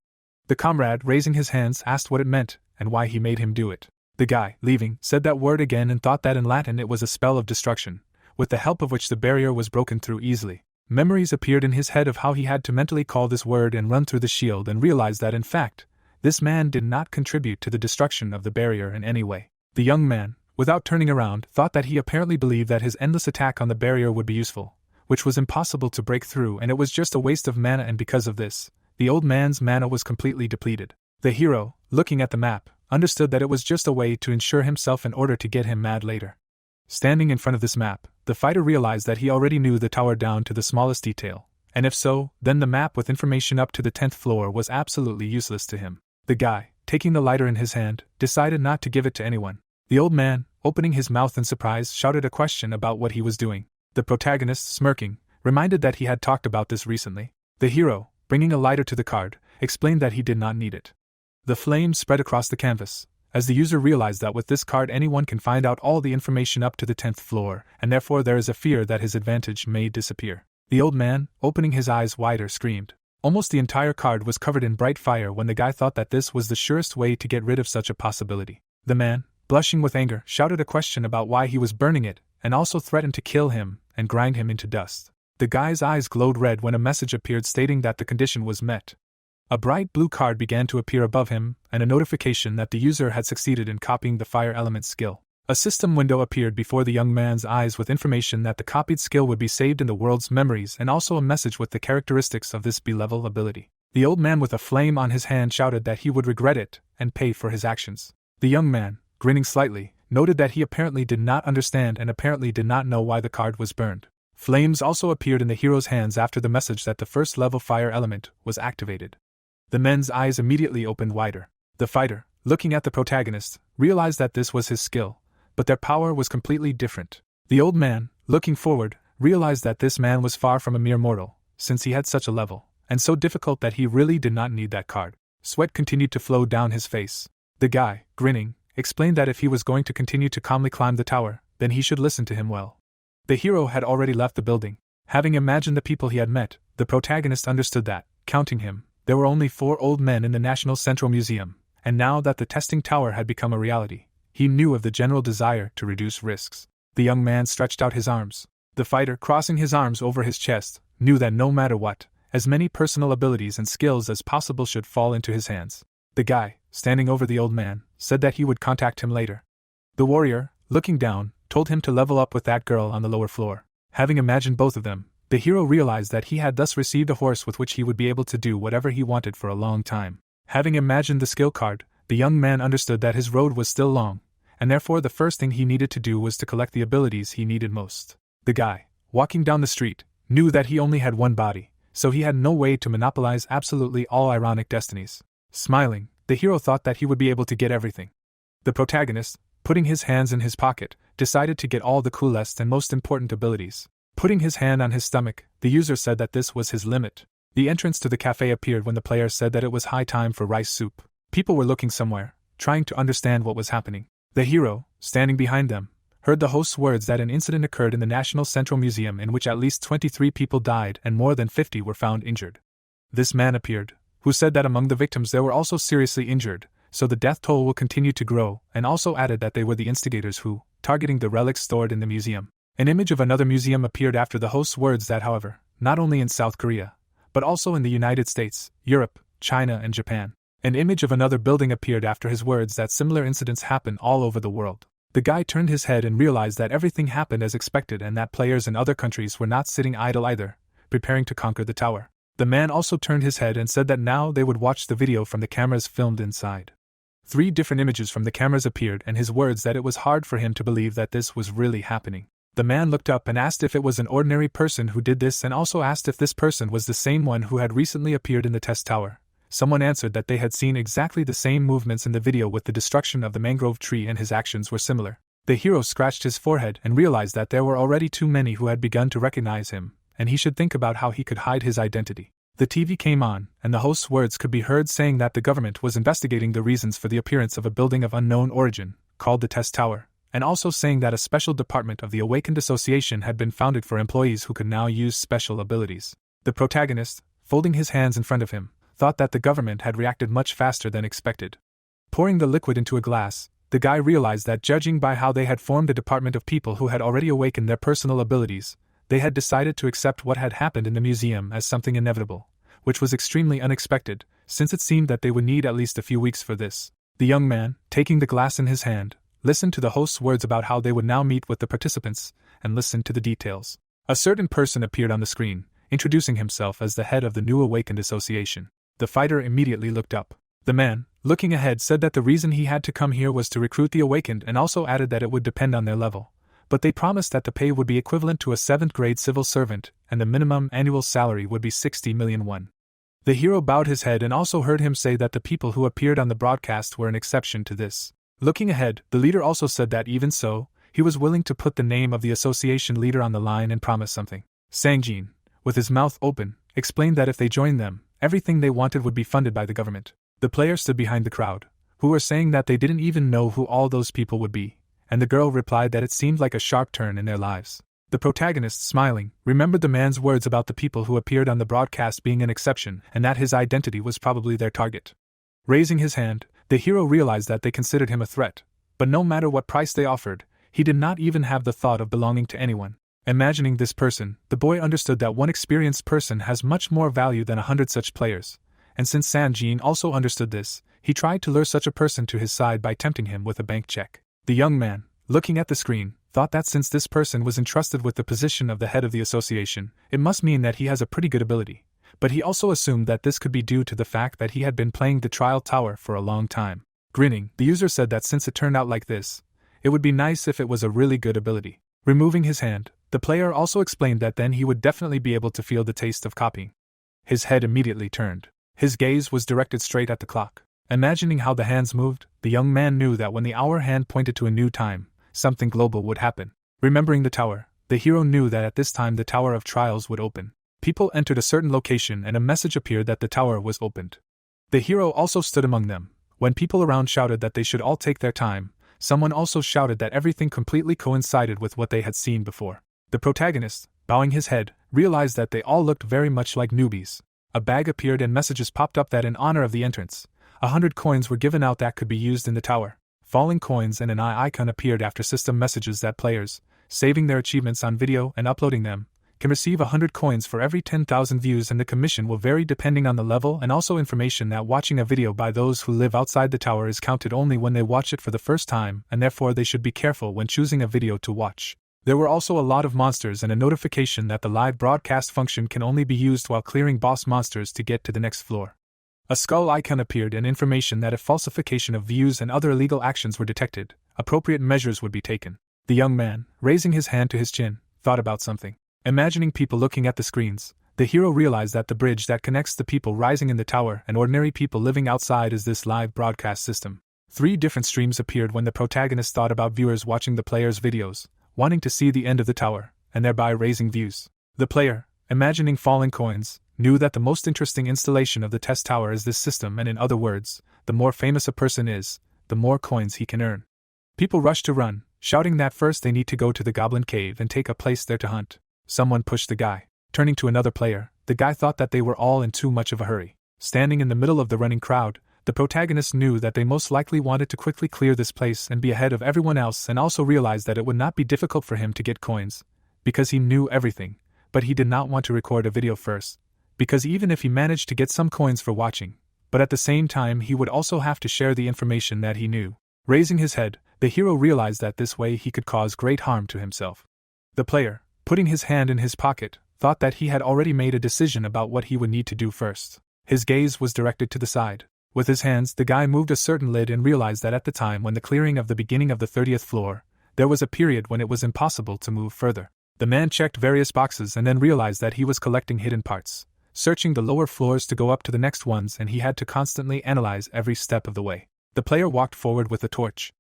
The comrade, raising his hands, asked what it meant and why he made him do it. The guy, leaving, said that word again and thought that in Latin it was a spell of destruction, with the help of which the barrier was broken through easily. Memories appeared in his head of how he had to mentally call this word and run through the shield and realized that in fact, this man did not contribute to the destruction of the barrier in any way. The young man, without turning around, thought that he apparently believed that his endless attack on the barrier would be useful, which was impossible to break through and it was just a waste of mana, and because of this, the old man's mana was completely depleted. The hero, looking at the map, understood that it was just a way to ensure himself in order to get him mad later. Standing in front of this map, the fighter realized that he already knew the tower down to the smallest detail, and if so, then the map with information up to the 10th floor was absolutely useless to him. The guy, taking the lighter in his hand, decided not to give it to anyone. The old man, opening his mouth in surprise, shouted a question about what he was doing. The protagonist, smirking, reminded that he had talked about this recently. The hero, bringing a lighter to the card, explained that he did not need it. The flame spread across the canvas, as the user realized that with this card anyone can find out all the information up to the 10th floor, and therefore there is a fear that his advantage may disappear. The old man, opening his eyes wider, screamed. Almost the entire card was covered in bright fire when the guy thought that this was the surest way to get rid of such a possibility. The man, blushing with anger, shouted a question about why he was burning it, and also threatened to kill him and grind him into dust. The guy's eyes glowed red when a message appeared stating that the condition was met. A bright blue card began to appear above him, and a notification that the user had succeeded in copying the fire element skill. A system window appeared before the young man's eyes with information that the copied skill would be saved in the world's memories and also a message with the characteristics of this B-level ability. The old man with a flame on his hand shouted that he would regret it and pay for his actions. The young man, grinning slightly, noted that he apparently did not understand and apparently did not know why the card was burned. Flames also appeared in the hero's hands after the message that the first level fire element was activated. The men's eyes immediately opened wider. The fighter, looking at the protagonist, realized that this was his skill, but their power was completely different. The old man, looking forward, realized that this man was far from a mere mortal, since he had such a level, and so difficult that he really did not need that card. Sweat continued to flow down his face. The guy, grinning, explained that if he was going to continue to calmly climb the tower, then he should listen to him well. The hero had already left the building. Having imagined the people he had met, the protagonist understood that, counting him, there were only 4 old men in the National Central Museum, and now that the testing tower had become a reality, he knew of the general desire to reduce risks. The young man stretched out his arms. The fighter, crossing his arms over his chest, knew that no matter what, as many personal abilities and skills as possible should fall into his hands. The guy, standing over the old man, said that he would contact him later. The warrior, looking down, told him to level up with that girl on the lower floor. Having imagined both of them, the hero realized that he had thus received a horse with which he would be able to do whatever he wanted for a long time. Having imagined the skill card, the young man understood that his road was still long, and therefore the first thing he needed to do was to collect the abilities he needed most. The guy, walking down the street, knew that he only had one body, so he had no way to monopolize absolutely all ironic destinies. Smiling, the hero thought that he would be able to get everything. The protagonist, putting his hands in his pocket, decided to get all the coolest and most important abilities. Putting his hand on his stomach, the user said that this was his limit. The entrance to the cafe appeared when the player said that it was high time for rice soup. People were looking somewhere, trying to understand what was happening. The hero, standing behind them, heard the host's words that an incident occurred in the National Central Museum in which at least 23 people died and more than 50 were found injured. This man appeared, who said that among the victims there were also seriously injured, so the death toll will continue to grow, and also added that they were the instigators who, targeting the relics stored in the museum. An image of another museum appeared after the host's words that, however, not only in South Korea, but also in the United States, Europe, China, and Japan. An image of another building appeared after his words that similar incidents happen all over the world. The guy turned his head and realized that everything happened as expected and that players in other countries were not sitting idle either, preparing to conquer the tower. The man also turned his head and said that now they would watch the video from the cameras filmed inside. 3 different images from the cameras appeared and his words that it was hard for him to believe that this was really happening. The man looked up and asked if it was an ordinary person who did this and also asked if this person was the same one who had recently appeared in the test tower. Someone answered that they had seen exactly the same movements in the video with the destruction of the mangrove tree and his actions were similar. The hero scratched his forehead and realized that there were already too many who had begun to recognize him, and he should think about how he could hide his identity. The TV came on, and the host's words could be heard saying that the government was investigating the reasons for the appearance of a building of unknown origin, called the Test Tower, and also saying that a special department of the Awakened Association had been founded for employees who could now use special abilities. The protagonist, folding his hands in front of him, thought that the government had reacted much faster than expected. Pouring the liquid into a glass, the guy realized that judging by how they had formed a department of people who had already awakened their personal abilities, they had decided to accept what had happened in the museum as something inevitable, which was extremely unexpected, since it seemed that they would need at least a few weeks for this. The young man, taking the glass in his hand, listened to the host's words about how they would now meet with the participants, and listened to the details. A certain person appeared on the screen, introducing himself as the head of the new Awakened Association. The fighter immediately looked up. The man, looking ahead, said that the reason he had to come here was to recruit the Awakened and also added that it would depend on their level. But they promised that the pay would be equivalent to a 7th-grade civil servant, and the minimum annual salary would be 60 million won. The hero bowed his head and also heard him say that the people who appeared on the broadcast were an exception to this. Looking ahead, the leader also said that even so, he was willing to put the name of the association leader on the line and promise something. Sang-jin, with his mouth open, explained that if they joined them, everything they wanted would be funded by the government. The player stood behind the crowd, who were saying that they didn't even know who all those people would be, and the girl replied that it seemed like a sharp turn in their lives. The protagonist, smiling, remembered the man's words about the people who appeared on the broadcast being an exception and that his identity was probably their target. Raising his hand, the hero realized that they considered him a threat, but no matter what price they offered, he did not even have the thought of belonging to anyone. Imagining this person, the boy understood that one experienced person has much more value than 100 such players, and since Sang-jin also understood this, he tried to lure such a person to his side by tempting him with a bank check. The young man, looking at the screen, thought that since this person was entrusted with the position of the head of the association, it must mean that he has a pretty good ability, but he also assumed that this could be due to the fact that he had been playing the trial tower for a long time. Grinning, the user said that since it turned out like this, it would be nice if it was a really good ability. Removing his hand, the player also explained that then he would definitely be able to feel the taste of copying. His head immediately turned. His gaze was directed straight at the clock. Imagining how the hands moved, the young man knew that when the hour hand pointed to a new time, something global would happen. Remembering the tower, the hero knew that at this time the Tower of Trials would open. People entered a certain location and a message appeared that the tower was opened. The hero also stood among them. When people around shouted that they should all take their time, someone also shouted that everything completely coincided with what they had seen before. The protagonist, bowing his head, realized that they all looked very much like newbies. A bag appeared and messages popped up that in honor of the entrance, 100 coins were given out that could be used in the tower. Falling coins and an eye icon appeared after system messages that players, saving their achievements on video and uploading them, can receive 100 coins for every 10,000 views, and the commission will vary depending on the level, and also information that watching a video by those who live outside the tower is counted only when they watch it for the first time, and therefore they should be careful when choosing a video to watch. There were also a lot of monsters and a notification that the live broadcast function can only be used while clearing boss monsters to get to the next floor. A skull icon appeared and information that if falsification of views and other illegal actions were detected, appropriate measures would be taken. The young man, raising his hand to his chin, thought about something. Imagining people looking at the screens, the hero realized that the bridge that connects the people rising in the tower and ordinary people living outside is this live broadcast system. 3 different streams appeared when the protagonist thought about viewers watching the player's videos, wanting to see the end of the tower, and thereby raising views. The player, imagining falling coins, knew that the most interesting installation of the test tower is this system, and in other words, the more famous a person is, the more coins he can earn. People rushed to run, shouting that first they need to go to the goblin cave and take a place there to hunt. Someone pushed the guy. Turning to another player, the guy thought that they were all in too much of a hurry. Standing in the middle of the running crowd, the protagonist knew that they most likely wanted to quickly clear this place and be ahead of everyone else, and also realized that it would not be difficult for him to get coins, because he knew everything, but he did not want to record a video first, because even if he managed to get some coins for watching, but at the same time he would also have to share the information that he knew. Raising his head, the hero realized that this way he could cause great harm to himself. The player, putting his hand in his pocket, thought that he had already made a decision about what he would need to do first. His gaze was directed to the side. With his hands, the guy moved a certain lid and realized that at the time when the clearing of the beginning of the 30th floor, there was a period when it was impossible to move further. The man checked various boxes and then realized that he was collecting hidden parts, searching the lower floors to go up to the next ones, and he had to constantly analyze every step of the way. The player walked forward with a torch.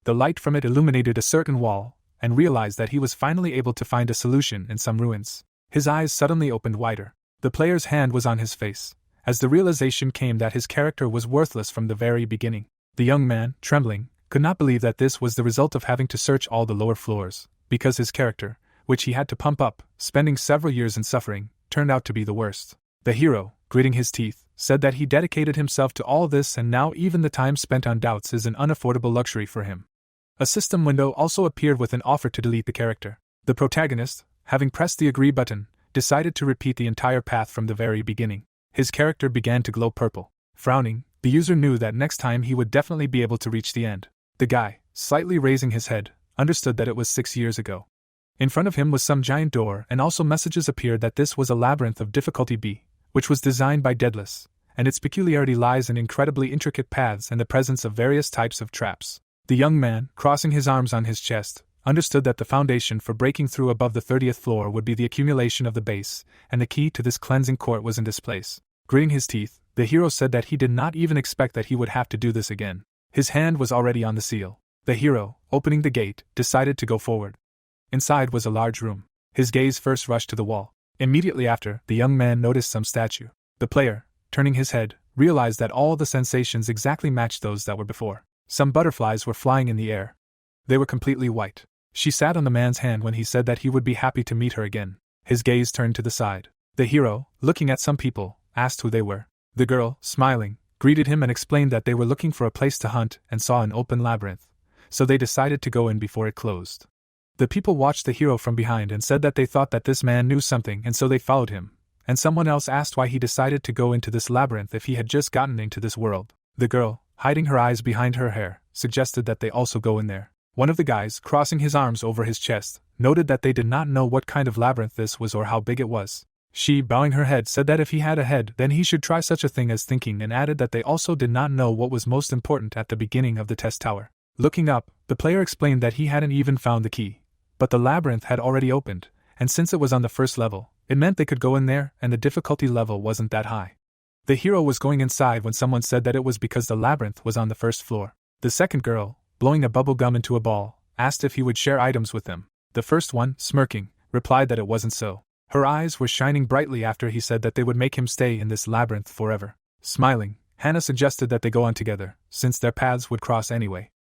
The light from it illuminated a certain wall, and realized that he was finally able to find a solution in some ruins. His eyes suddenly opened wider. The player's hand was on his face, as the realization came that his character was worthless from the very beginning. The young man, trembling, could not believe that this was the result of having to search all the lower floors, because his character, which he had to pump up, spending several years in suffering, turned out to be the worst. The hero, gritting his teeth, said that he dedicated himself to all this, and now even the time spent on doubts is an unaffordable luxury for him. A system window also appeared with an offer to delete the character. The protagonist, having pressed the agree button, decided to repeat the entire path from the very beginning. His character began to glow purple. Frowning, the user knew that next time he would definitely be able to reach the end. The guy, slightly raising his head, understood that it was 6 years ago. In front of him was some giant door, and also messages appeared that this was a labyrinth of difficulty B, which was designed by Daedalus, and its peculiarity lies in incredibly intricate paths and the presence of various types of traps. The young man, crossing his arms on his chest, understood that the foundation for breaking through above the 30th floor would be the accumulation of the base, and the key to this cleansing court was in this place. Gritting his teeth, the hero said that he did not even expect that he would have to do this again. His hand was already on the seal. The hero, opening the gate, decided to go forward. Inside was a large room. His gaze first rushed to the wall. Immediately after, the young man noticed some statue. The player, turning his head, realized that all the sensations exactly matched those that were before. Some butterflies were flying in the air. They were completely white. She sat on the man's hand when he said that he would be happy to meet her again. His gaze turned to the side. The hero, looking at some people, asked who they were. The girl, smiling, greeted him and explained that they were looking for a place to hunt and saw an open labyrinth, so they decided to go in before it closed. The people watched the hero from behind and said that they thought that this man knew something, and so they followed him, and someone else asked why he decided to go into this labyrinth if he had just gotten into this world. The girl, hiding her eyes behind her hair, suggested that they also go in there. One of the guys, crossing his arms over his chest, noted that they did not know what kind of labyrinth this was or how big it was. She, bowing her head, said that if he had a head, then he should try such a thing as thinking, and added that they also did not know what was most important at the beginning of the test tower. Looking up, the player explained that he hadn't even found the key, but the labyrinth had already opened, and since it was on the first level, it meant they could go in there, and the difficulty level wasn't that high. The hero was going inside when someone said that it was because the labyrinth was on the first floor. The second girl, blowing a bubble gum into a ball, asked if he would share items with them. The first one, smirking, replied that it wasn't so. Her eyes were shining brightly after he said that they would make him stay in this labyrinth forever. Smiling, Hannah suggested that they go on together, since their paths would cross anyway.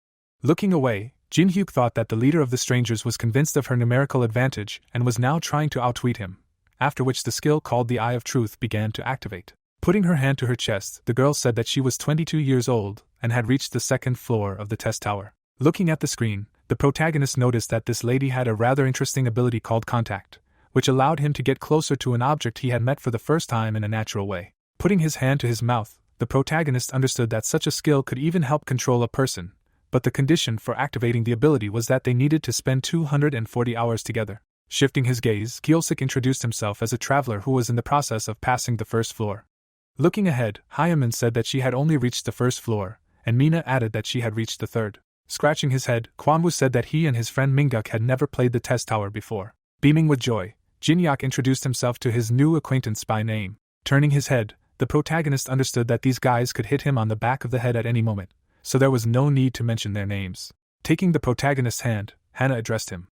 Looking away, Jin-hyuk thought that the leader of the strangers was convinced of her numerical advantage and was now trying to outtweet him, after which the skill called the Eye of Truth began to activate. Putting her hand to her chest, the girl said that she was 22 years old and had reached the second floor of the test tower. Looking at the screen, the protagonist noticed that this lady had a rather interesting ability called Contact, which allowed him to get closer to an object he had met for the first time in a natural way. Putting his hand to his mouth, the protagonist understood that such a skill could even help control a person, but the condition for activating the ability was that they needed to spend 240 hours together. Shifting his gaze, Kyosik introduced himself as a traveler who was in the process of passing the first floor. Looking ahead, Hyaman said that she had only reached the first floor, and Mina added that she had reached the third. Scratching his head, Kwanwoo said that he and his friend Minguk had never played the test tower before. Beaming with joy, Jin-hyuk introduced himself to his new acquaintance by name. Turning his head, the protagonist understood that these guys could hit him on the back of the head at any moment, so there was no need to mention their names. Taking the protagonist's hand, Hannah addressed him.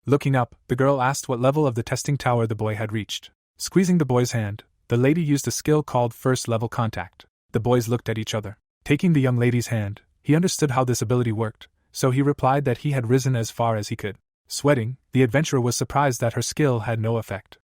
Looking up, the girl asked what level of the testing tower the boy had reached. Squeezing the boy's hand, the lady used a skill called First Level Contact. The boys looked at each other. Taking the young lady's hand, he understood how this ability worked, so he replied that he had risen as far as he could. Sweating, the adventurer was surprised that her skill had no effect.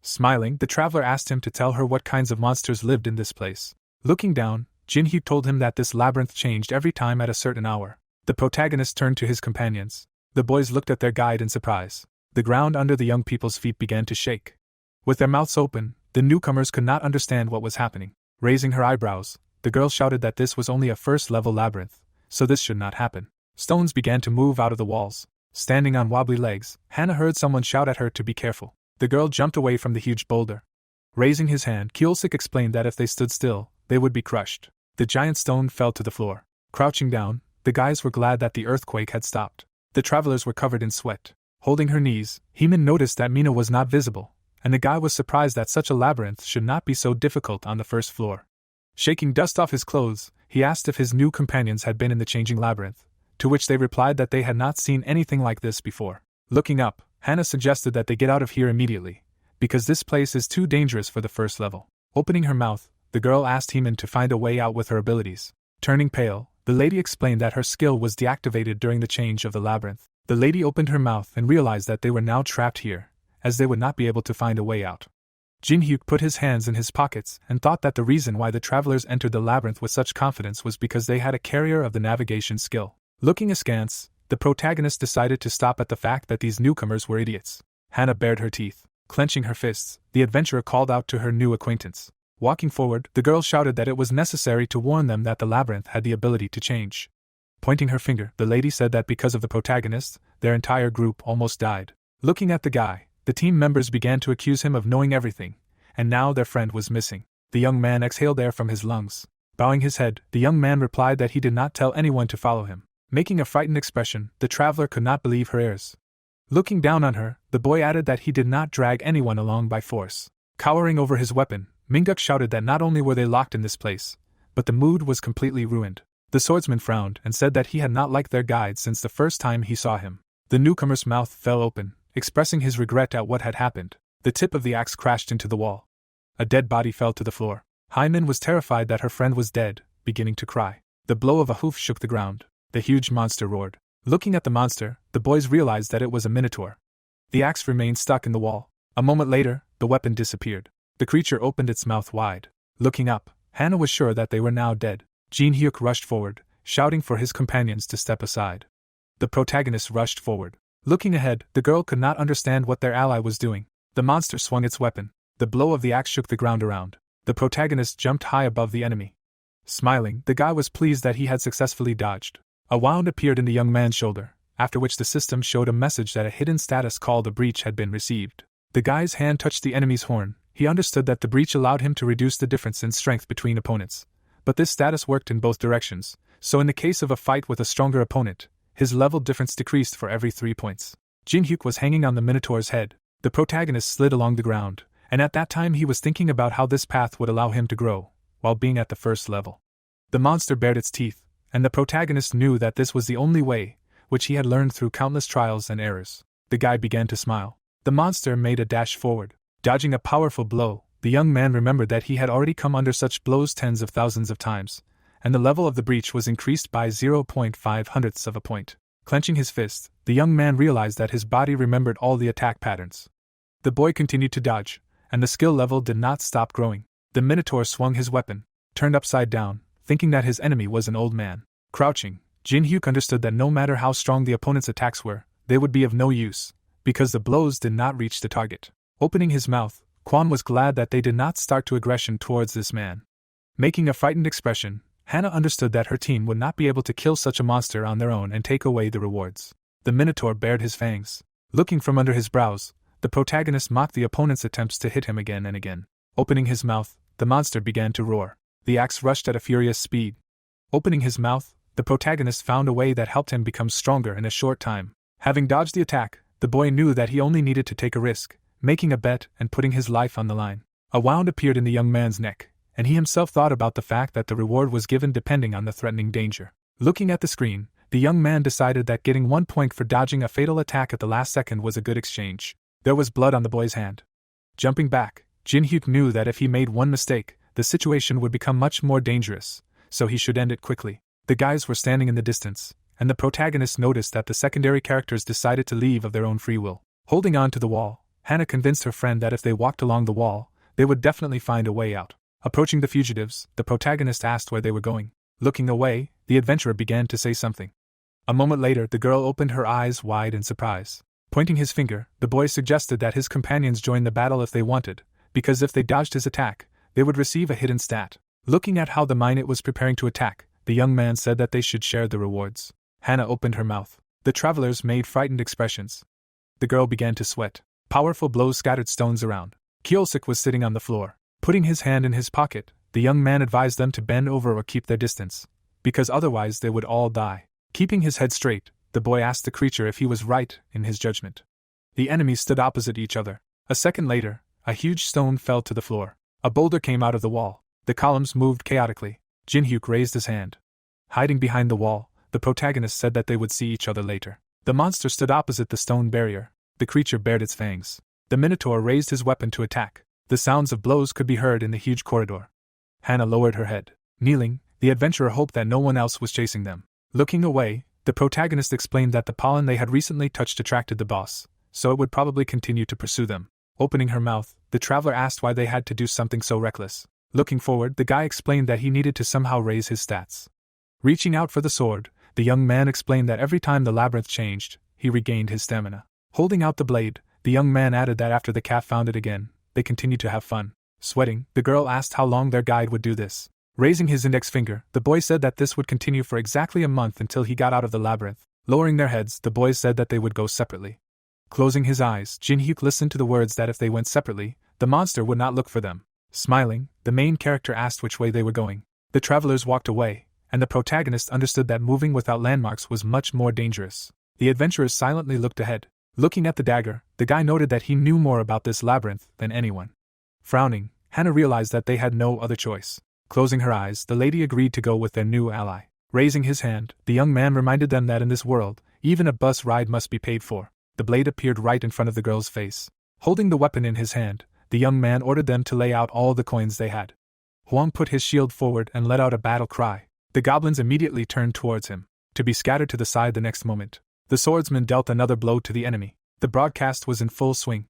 Smiling, the traveler asked him to tell her what kinds of monsters lived in this place. Looking down, Jinhyu told him that this labyrinth changed every time at a certain hour. The protagonist turned to his companions. The boys looked at their guide in surprise. The ground under the young people's feet began to shake. With their mouths open, the newcomers could not understand what was happening. Raising her eyebrows, the girl shouted that this was only a first-level labyrinth, so this should not happen. Stones began to move out of the walls. Standing on wobbly legs, Hana heard someone shout at her to be careful. The girl jumped away from the huge boulder. Raising his hand, Kyolsik explained that if they stood still, they would be crushed. The giant stone fell to the floor. Crouching down, the guys were glad that the earthquake had stopped. The travelers were covered in sweat. Holding her knees, Heeman noticed that Mina was not visible, and the guy was surprised that such a labyrinth should not be so difficult on the first floor. Shaking dust off his clothes, he asked if his new companions had been in the changing labyrinth, to which they replied that they had not seen anything like this before. Looking up, Hana suggested that they get out of here immediately, because this place is too dangerous for the first level. Opening her mouth, the girl asked Heeman to find a way out with her abilities. Turning pale, the lady explained that her skill was deactivated during the change of the labyrinth. The lady opened her mouth and realized that they were now trapped here, as they would not be able to find a way out. Jinhyuk put his hands in his pockets and thought that the reason why the travelers entered the labyrinth with such confidence was because they had a carrier of the navigation skill. Looking askance, the protagonist decided to stop at the fact that these newcomers were idiots. Hana bared her teeth. Clenching her fists, the adventurer called out to her new acquaintance. Walking forward, the girl shouted that it was necessary to warn them that the labyrinth had the ability to change. Pointing her finger, the lady said that because of the protagonist, their entire group almost died. Looking at the guy, the team members began to accuse him of knowing everything, and now their friend was missing. The young man exhaled air from his lungs. Bowing his head, the young man replied that he did not tell anyone to follow him. Making a frightened expression, the traveler could not believe her ears. Looking down on her, the boy added that he did not drag anyone along by force. Cowering over his weapon, Minguk shouted that not only were they locked in this place, but the mood was completely ruined. The swordsman frowned and said that he had not liked their guide since the first time he saw him. The newcomer's mouth fell open, expressing his regret at what had happened. The tip of the axe crashed into the wall. A dead body fell to the floor. Hyman was terrified that her friend was dead, beginning to cry. The blow of a hoof shook the ground. The huge monster roared. Looking at the monster, the boys realized that it was a minotaur. The axe remained stuck in the wall. A moment later, the weapon disappeared. The creature opened its mouth wide. Looking up, Hana was sure that they were now dead. Jinhyuk rushed forward, shouting for his companions to step aside. The protagonist rushed forward. Looking ahead, the girl could not understand what their ally was doing. The monster swung its weapon. The blow of the axe shook the ground around. The protagonist jumped high above the enemy. Smiling, the guy was pleased that he had successfully dodged. A wound appeared in the young man's shoulder, after which the system showed a message that a hidden status called a breach had been received. The guy's hand touched the enemy's horn. He understood that the breach allowed him to reduce the difference in strength between opponents. But this status worked in both directions, so in the case of a fight with a stronger opponent, his level difference decreased for every 3 points. Jinhyuk was hanging on the Minotaur's head. The protagonist slid along the ground, and at that time he was thinking about how this path would allow him to grow, while being at the first level. The monster bared its teeth, and the protagonist knew that this was the only way, which he had learned through countless trials and errors. The guy began to smile. The monster made a dash forward. Dodging a powerful blow, the young man remembered that he had already come under such blows tens of thousands of times, and the level of the breach was increased by 0.5 hundredths of a point. Clenching his fist, the young man realized that his body remembered all the attack patterns. The boy continued to dodge, and the skill level did not stop growing. The Minotaur swung his weapon, turned upside down, thinking that his enemy was an old man. Crouching, Jinhyuk understood that no matter how strong the opponent's attacks were, they would be of no use, because the blows did not reach the target. Opening his mouth, Kwon was glad that they did not start to aggression towards this man. Making a frightened expression, Hana understood that her team would not be able to kill such a monster on their own and take away the rewards. The Minotaur bared his fangs. Looking from under his brows, the protagonist mocked the opponent's attempts to hit him again and again. Opening his mouth, the monster began to roar. The axe rushed at a furious speed. Opening his mouth, the protagonist found a way that helped him become stronger in a short time. Having dodged the attack, the boy knew that he only needed to take a risk, making a bet and putting his life on the line. A wound appeared in the young man's neck, and he himself thought about the fact that the reward was given depending on the threatening danger. Looking at the screen, the young man decided that getting 1 point for dodging a fatal attack at the last second was a good exchange. There was blood on the boy's hand. Jumping back, Jinhyuk knew that if he made one mistake, the situation would become much more dangerous, so he should end it quickly. The guys were standing in the distance, and the protagonist noticed that the secondary characters decided to leave of their own free will. Holding on to the wall, Hannah convinced her friend that if they walked along the wall, they would definitely find a way out. Approaching the fugitives, the protagonist asked where they were going. Looking away, the adventurer began to say something. A moment later, the girl opened her eyes wide in surprise. Pointing his finger, the boy suggested that his companions join the battle if they wanted, because if they dodged his attack, they would receive a hidden stat. Looking at how the minute was preparing to attack, the young man said that they should share the rewards. Hannah opened her mouth. The travelers made frightened expressions. The girl began to sweat. Powerful blows scattered stones around. Kyosik was sitting on the floor. Putting his hand in his pocket, the young man advised them to bend over or keep their distance, because otherwise they would all die. Keeping his head straight, the boy asked the creature if he was right in his judgment. The enemies stood opposite each other. A second later, a huge stone fell to the floor. A boulder came out of the wall. The columns moved chaotically. Jin-hyuk raised his hand. Hiding behind the wall, the protagonist said that they would see each other later. The monster stood opposite the stone barrier. The creature bared its fangs. The minotaur raised his weapon to attack. The sounds of blows could be heard in the huge corridor. Hannah lowered her head. Kneeling, the adventurer hoped that no one else was chasing them. Looking away, the protagonist explained that the pollen they had recently touched attracted the boss, so it would probably continue to pursue them. Opening her mouth, the traveler asked why they had to do something so reckless. Looking forward, the guy explained that he needed to somehow raise his stats. Reaching out for the sword, the young man explained that every time the labyrinth changed, he regained his stamina. Holding out the blade, the young man added that after the cat found it again, they continued to have fun. Sweating, the girl asked how long their guide would do this. Raising his index finger, the boy said that this would continue for exactly a month until he got out of the labyrinth. Lowering their heads, the boys said that they would go separately. Closing his eyes, Jin-hyuk listened to the words that if they went separately, the monster would not look for them. Smiling, the main character asked which way they were going. The travelers walked away, and the protagonist understood that moving without landmarks was much more dangerous. The adventurers silently looked ahead. Looking at the dagger, the guy noted that he knew more about this labyrinth than anyone. Frowning, Hannah realized that they had no other choice. Closing her eyes, the lady agreed to go with their new ally. Raising his hand, the young man reminded them that in this world, even a bus ride must be paid for. The blade appeared right in front of the girl's face. Holding the weapon in his hand, the young man ordered them to lay out all the coins they had. Huang put his shield forward and let out a battle cry. The goblins immediately turned towards him, to be scattered to the side the next moment. The swordsman dealt another blow to the enemy. The broadcast was in full swing.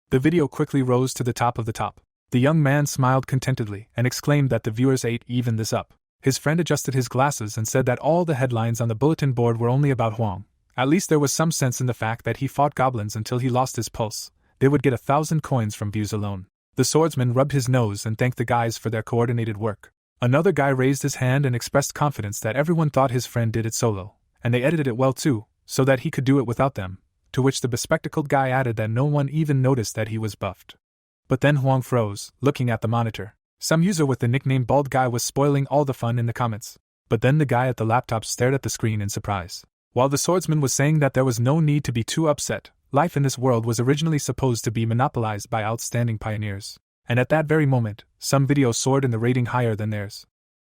The video quickly rose to the top of the top. The young man smiled contentedly and exclaimed that the viewers ate even this up. His friend adjusted his glasses and said that all the headlines on the bulletin board were only about Huang. At least there was some sense in the fact that he fought goblins until he lost his pulse. They would get 1,000 coins from views alone. The swordsman rubbed his nose and thanked the guys for their coordinated work. Another guy raised his hand and expressed confidence that everyone thought his friend did it solo, and they edited it well too, so that he could do it without them, to which the bespectacled guy added that no one even noticed that he was buffed. But then Huang froze, looking at the monitor. Some user with the nickname Bald Guy was spoiling all the fun in the comments. But then the guy at the laptop stared at the screen in surprise. While the swordsman was saying that there was no need to be too upset, life in this world was originally supposed to be monopolized by outstanding pioneers. And at that very moment, some videos soared in the rating higher than theirs.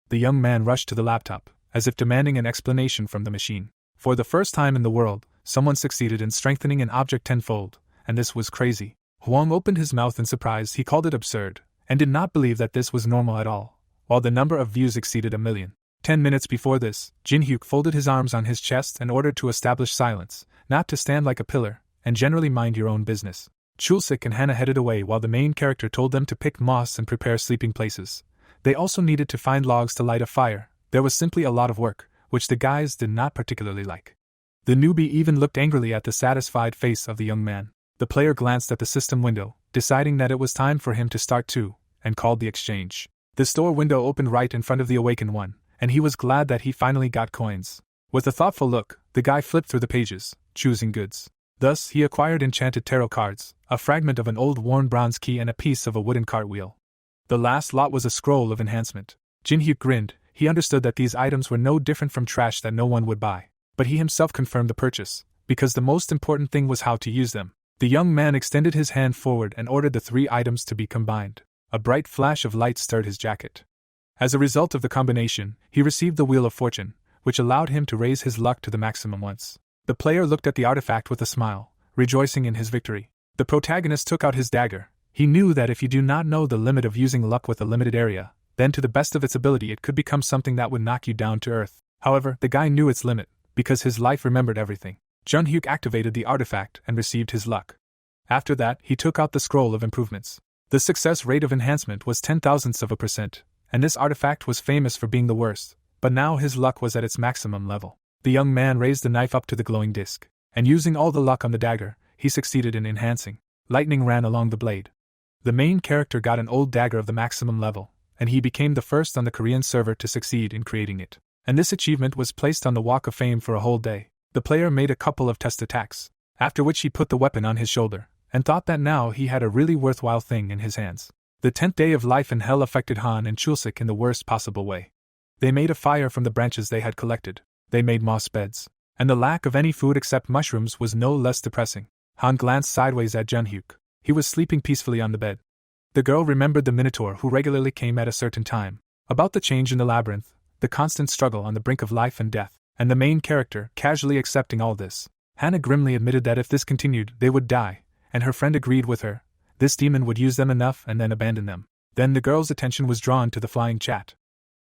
The young man rushed to the laptop, as if demanding an explanation from the machine. For the first time in the world, someone succeeded in strengthening an object tenfold, and this was crazy. Huang opened his mouth in surprise. He called it absurd, and did not believe that this was normal at all, while the number of views exceeded 1 million. 10 minutes before this, Jin-hyuk folded his arms on his chest and ordered to establish silence, not to stand like a pillar, and generally mind your own business. Chulsik and Hannah headed away while the main character told them to pick moss and prepare sleeping places. They also needed to find logs to light a fire. There was simply a lot of work, which the guys did not particularly like. The newbie even looked angrily at the satisfied face of the young man. The player glanced at the system window, deciding that it was time for him to start too, and called the exchange. The store window opened right in front of the awakened one, and he was glad that he finally got coins. With a thoughtful look, the guy flipped through the pages, choosing goods. Thus, he acquired enchanted tarot cards, a fragment of an old worn bronze key and a piece of a wooden cartwheel. The last lot was a scroll of enhancement. Jin-hyuk grinned. He understood that these items were no different from trash that no one would buy. But he himself confirmed the purchase, because the most important thing was how to use them. The young man extended his hand forward and ordered the 3 items to be combined. A bright flash of light stirred his jacket. As a result of the combination, he received the Wheel of Fortune, which allowed him to raise his luck to the maximum once. The player looked at the artifact with a smile, rejoicing in his victory. The protagonist took out his dagger. He knew that if you do not know the limit of using luck with a limited area, then to the best of its ability it could become something that would knock you down to earth. However, the guy knew its limit, because his life remembered everything. Junhyuk activated the artifact and received his luck. After that, he took out the scroll of improvements. The success rate of enhancement was 0.010%, and this artifact was famous for being the worst, but now his luck was at its maximum level. The young man raised the knife up to the glowing disc, and using all the luck on the dagger, he succeeded in enhancing. Lightning ran along the blade. The main character got an old dagger of the maximum level, and he became the first on the Korean server to succeed in creating it. And this achievement was placed on the Walk of Fame for a whole day. The player made a couple of test attacks, after which he put the weapon on his shoulder, and thought that now he had a really worthwhile thing in his hands. The 10th day of life in hell affected Han and Chulsik in the worst possible way. They made a fire from the branches they had collected. They made moss beds, and the lack of any food except mushrooms was no less depressing. Han glanced sideways at Junhyuk. He was sleeping peacefully on the bed. The girl remembered the Minotaur who regularly came at a certain time, about the change in the labyrinth, the constant struggle on the brink of life and death, and the main character casually accepting all this. Hannah grimly admitted that if this continued, they would die, and her friend agreed with her. This demon would use them enough and then abandon them. Then the girl's attention was drawn to the flying chat.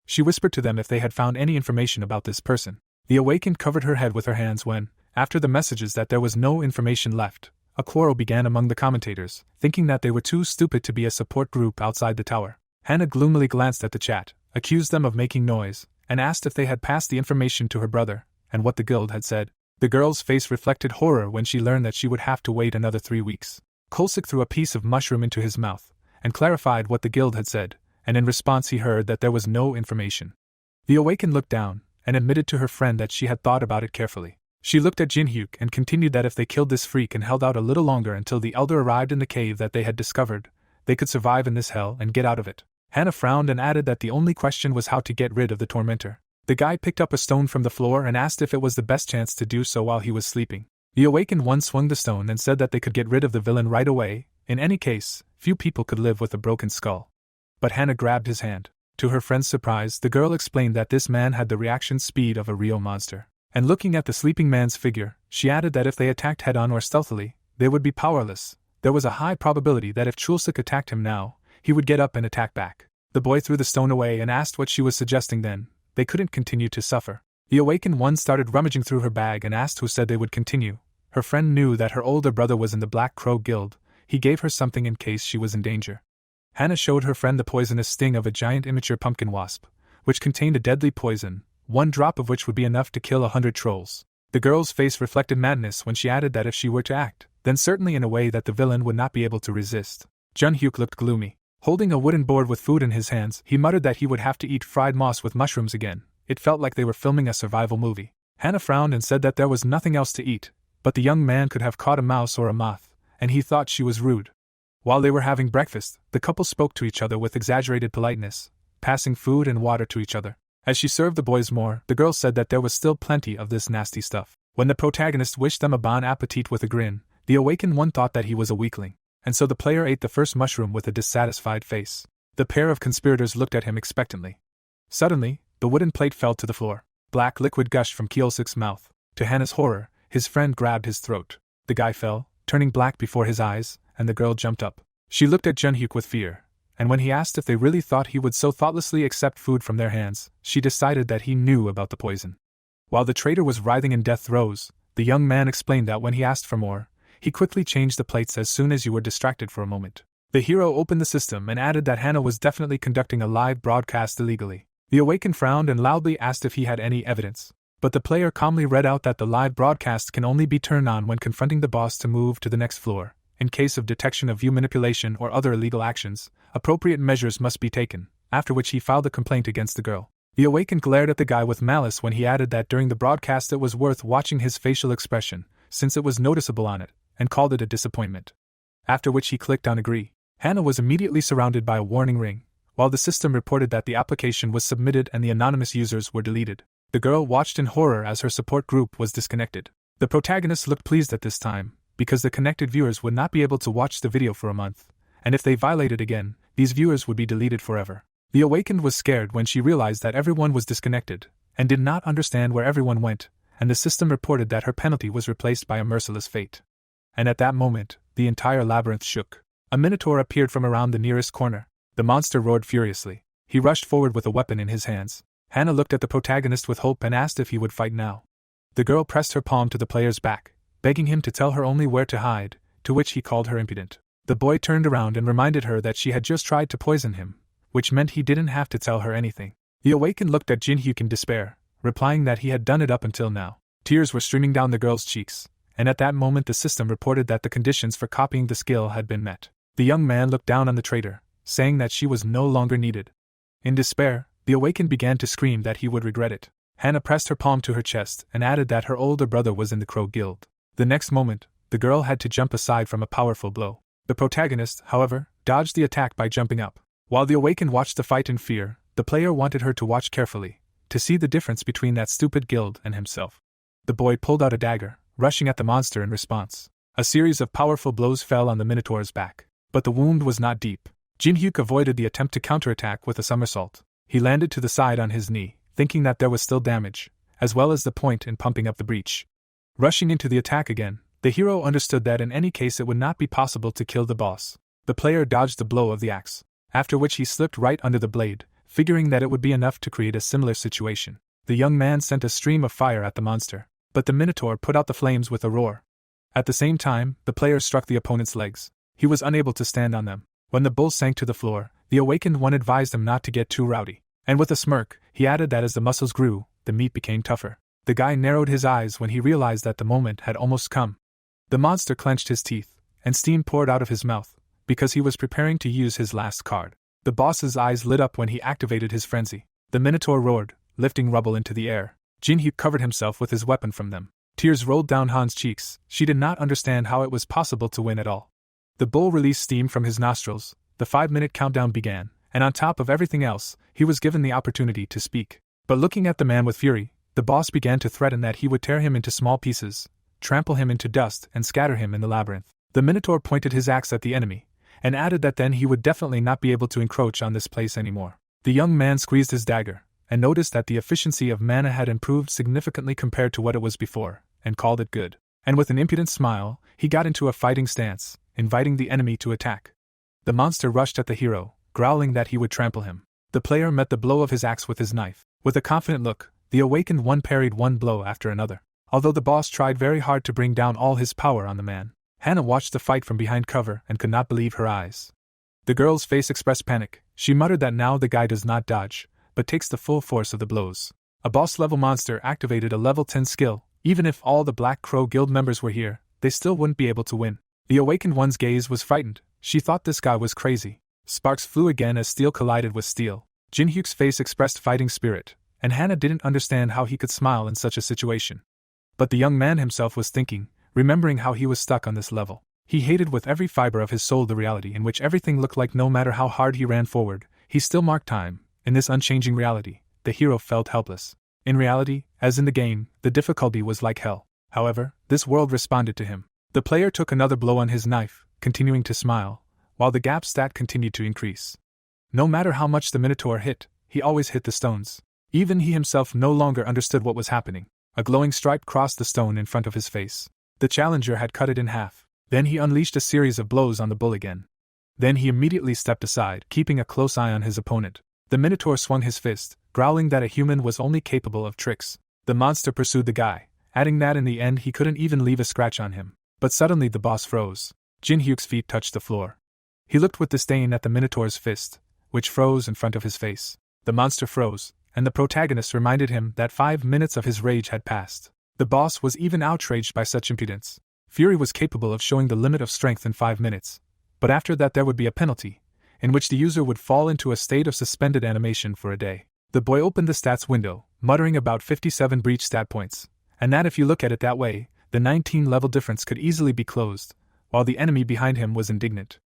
She whispered to them if they had found any information about this person. The awakened covered her head with her hands when, after the messages that there was no information left, a quarrel began among the commentators, thinking that they were too stupid to be a support group outside the tower. Hannah gloomily glanced at the chat, accused them of making noise, and asked if they had passed the information to her brother, and what the guild had said. The girl's face reflected horror when she learned that she would have to wait another 3 weeks. Chulsik threw a piece of mushroom into his mouth, and clarified what the guild had said, and in response he heard that there was no information. The awakened looked down, and admitted to her friend that she had thought about it carefully. She looked at Jinhyuk and continued that if they killed this freak and held out a little longer until the elder arrived in the cave that they had discovered, they could survive in this hell and get out of it. Hannah frowned and added that the only question was how to get rid of the tormentor. The guy picked up a stone from the floor and asked if it was the best chance to do so while he was sleeping. The awakened one swung the stone and said that they could get rid of the villain right away. In any case, few people could live with a broken skull. But Hannah grabbed his hand. To her friend's surprise, the girl explained that this man had the reaction speed of a real monster. And looking at the sleeping man's figure, she added that if they attacked head-on or stealthily, they would be powerless. There was a high probability that if Chulsik attacked him now, he would get up and attack back. The boy threw the stone away and asked what she was suggesting then. They couldn't continue to suffer. The awakened one started rummaging through her bag and asked who said they would continue. Her friend knew that her older brother was in the Black Crow Guild. He gave her something in case she was in danger. Hannah showed her friend the poisonous sting of a giant immature pumpkin wasp, which contained a deadly poison, 1 drop of which would be enough to kill 100 trolls. The girl's face reflected madness when she added that if she were to act, then certainly in a way that the villain would not be able to resist. Junhyuk looked gloomy. Holding a wooden board with food in his hands, he muttered that he would have to eat fried moss with mushrooms again. It felt like they were filming a survival movie. Hannah frowned and said that there was nothing else to eat, but the young man could have caught a mouse or a moth, and he thought she was rude. While they were having breakfast, the couple spoke to each other with exaggerated politeness, passing food and water to each other. As she served the boys more, the girl said that there was still plenty of this nasty stuff. When the protagonist wished them a bon appetit with a grin, the awakened one thought that he was a weakling, and so the player ate the first mushroom with a dissatisfied face. The pair of conspirators looked at him expectantly. Suddenly, the wooden plate fell to the floor. Black liquid gushed from Chulsik's mouth. To Hannah's horror, his friend grabbed his throat. The guy fell, turning black before his eyes, and the girl jumped up. She looked at Junhyuk with fear, and when he asked if they really thought he would so thoughtlessly accept food from their hands, she decided that he knew about the poison. While the traitor was writhing in death throes, the young man explained that when he asked for more, he quickly changed the plates as soon as you were distracted for a moment. The hero opened the system and added that Hannah was definitely conducting a live broadcast illegally. The awakened frowned and loudly asked if he had any evidence, but the player calmly read out that the live broadcast can only be turned on when confronting the boss to move to the next floor. In case of detection of view manipulation or other illegal actions, appropriate measures must be taken, after which he filed a complaint against the girl. The awakened glared at the guy with malice when he added that during the broadcast it was worth watching his facial expression, since it was noticeable on it, and called it a disappointment. After which he clicked on agree. Hannah was immediately surrounded by a warning ring, while the system reported that the application was submitted and the anonymous users were deleted. The girl watched in horror as her support group was disconnected. The protagonist looked pleased at this time, because the connected viewers would not be able to watch the video for a month, and if they violated again, these viewers would be deleted forever. The awakened was scared when she realized that everyone was disconnected, and did not understand where everyone went, and the system reported that her penalty was replaced by a merciless fate. And at that moment, the entire labyrinth shook. A minotaur appeared from around the nearest corner. The monster roared furiously. He rushed forward with a weapon in his hands. Hannah looked at the protagonist with hope and asked if he would fight now. The girl pressed her palm to the player's back, begging him to tell her only where to hide, to which he called her impudent. The boy turned around and reminded her that she had just tried to poison him, which meant he didn't have to tell her anything. The awakened looked at Jin-hyuk in despair, replying that he had done it up until now. Tears were streaming down the girl's cheeks, and at that moment the system reported that the conditions for copying the skill had been met. The young man looked down on the traitor, saying that she was no longer needed. In despair, the awakened began to scream that he would regret it. Hannah pressed her palm to her chest and added that her older brother was in the Crow Guild. The next moment, the girl had to jump aside from a powerful blow. The protagonist, however, dodged the attack by jumping up. While the awakened watched the fight in fear, the player wanted her to watch carefully, to see the difference between that stupid guild and himself. The boy pulled out a dagger, rushing at the monster in response. A series of powerful blows fell on the Minotaur's back, but the wound was not deep. Jin-hyuk avoided the attempt to counterattack with a somersault. He landed to the side on his knee, thinking that there was still damage, as well as the point in pumping up the breach. Rushing into the attack again, the hero understood that in any case it would not be possible to kill the boss. The player dodged the blow of the axe, after which he slipped right under the blade, figuring that it would be enough to create a similar situation. The young man sent a stream of fire at the monster, but the Minotaur put out the flames with a roar. At the same time, the player struck the opponent's legs. He was unable to stand on them. When the bull sank to the floor, the awakened one advised him not to get too rowdy, and with a smirk, he added that as the muscles grew, the meat became tougher. The guy narrowed his eyes when he realized that the moment had almost come. The monster clenched his teeth, and steam poured out of his mouth, because he was preparing to use his last card. The boss's eyes lit up when he activated his frenzy. The Minotaur roared, lifting rubble into the air. Jin-hyuk covered himself with his weapon from them. Tears rolled down Han's cheeks. She did not understand how it was possible to win at all. The bull released steam from his nostrils, the 5-minute countdown began, and on top of everything else, he was given the opportunity to speak. But looking at the man with fury, the boss began to threaten that he would tear him into small pieces, trample him into dust and scatter him in the labyrinth. The Minotaur pointed his axe at the enemy, and added that then he would definitely not be able to encroach on this place anymore. The young man squeezed his dagger, and noticed that the efficiency of mana had improved significantly compared to what it was before, and called it good. And with an impudent smile, he got into a fighting stance, inviting the enemy to attack. The monster rushed at the hero, growling that he would trample him. The player met the blow of his axe with his knife. With a confident look, the awakened one parried one blow after another. Although the boss tried very hard to bring down all his power on the man, Hannah watched the fight from behind cover and could not believe her eyes. The girl's face expressed panic. She muttered that now the guy does not dodge, but takes the full force of the blows. A boss-level monster activated a level 10 skill. Even if all the Black Crow Guild members were here, they still wouldn't be able to win. The awakened one's gaze was frightened. She thought this guy was crazy. Sparks flew again as steel collided with steel. Jin-hyuk's face expressed fighting spirit, and Hannah didn't understand how he could smile in such a situation. But the young man himself was thinking, remembering how he was stuck on this level. He hated with every fiber of his soul the reality in which everything looked like no matter how hard he ran forward, he still marked time. In this unchanging reality, the hero felt helpless. In reality, as in the game, the difficulty was like hell. However, this world responded to him. The player took another blow on his knife, continuing to smile, while the gap stat continued to increase. No matter how much the Minotaur hit, he always hit the stones. Even he himself no longer understood what was happening. A glowing stripe crossed the stone in front of his face. The challenger had cut it in half. Then he unleashed a series of blows on the bull again. Then he immediately stepped aside, keeping a close eye on his opponent. The Minotaur swung his fist, growling that a human was only capable of tricks. The monster pursued the guy, adding that in the end he couldn't even leave a scratch on him. But suddenly the boss froze. Jin-hyuk's feet touched the floor. He looked with disdain at the Minotaur's fist, which froze in front of his face. The monster froze, and the protagonist reminded him that 5 minutes of his rage had passed. The boss was even outraged by such impudence. Fury was capable of showing the limit of strength in 5 minutes, but after that there would be a penalty, in which the user would fall into a state of suspended animation for a day. The boy opened the stats window, muttering about 57 breach stat points, and that if you look at it that way, the 19-level difference could easily be closed, while the enemy behind him was indignant.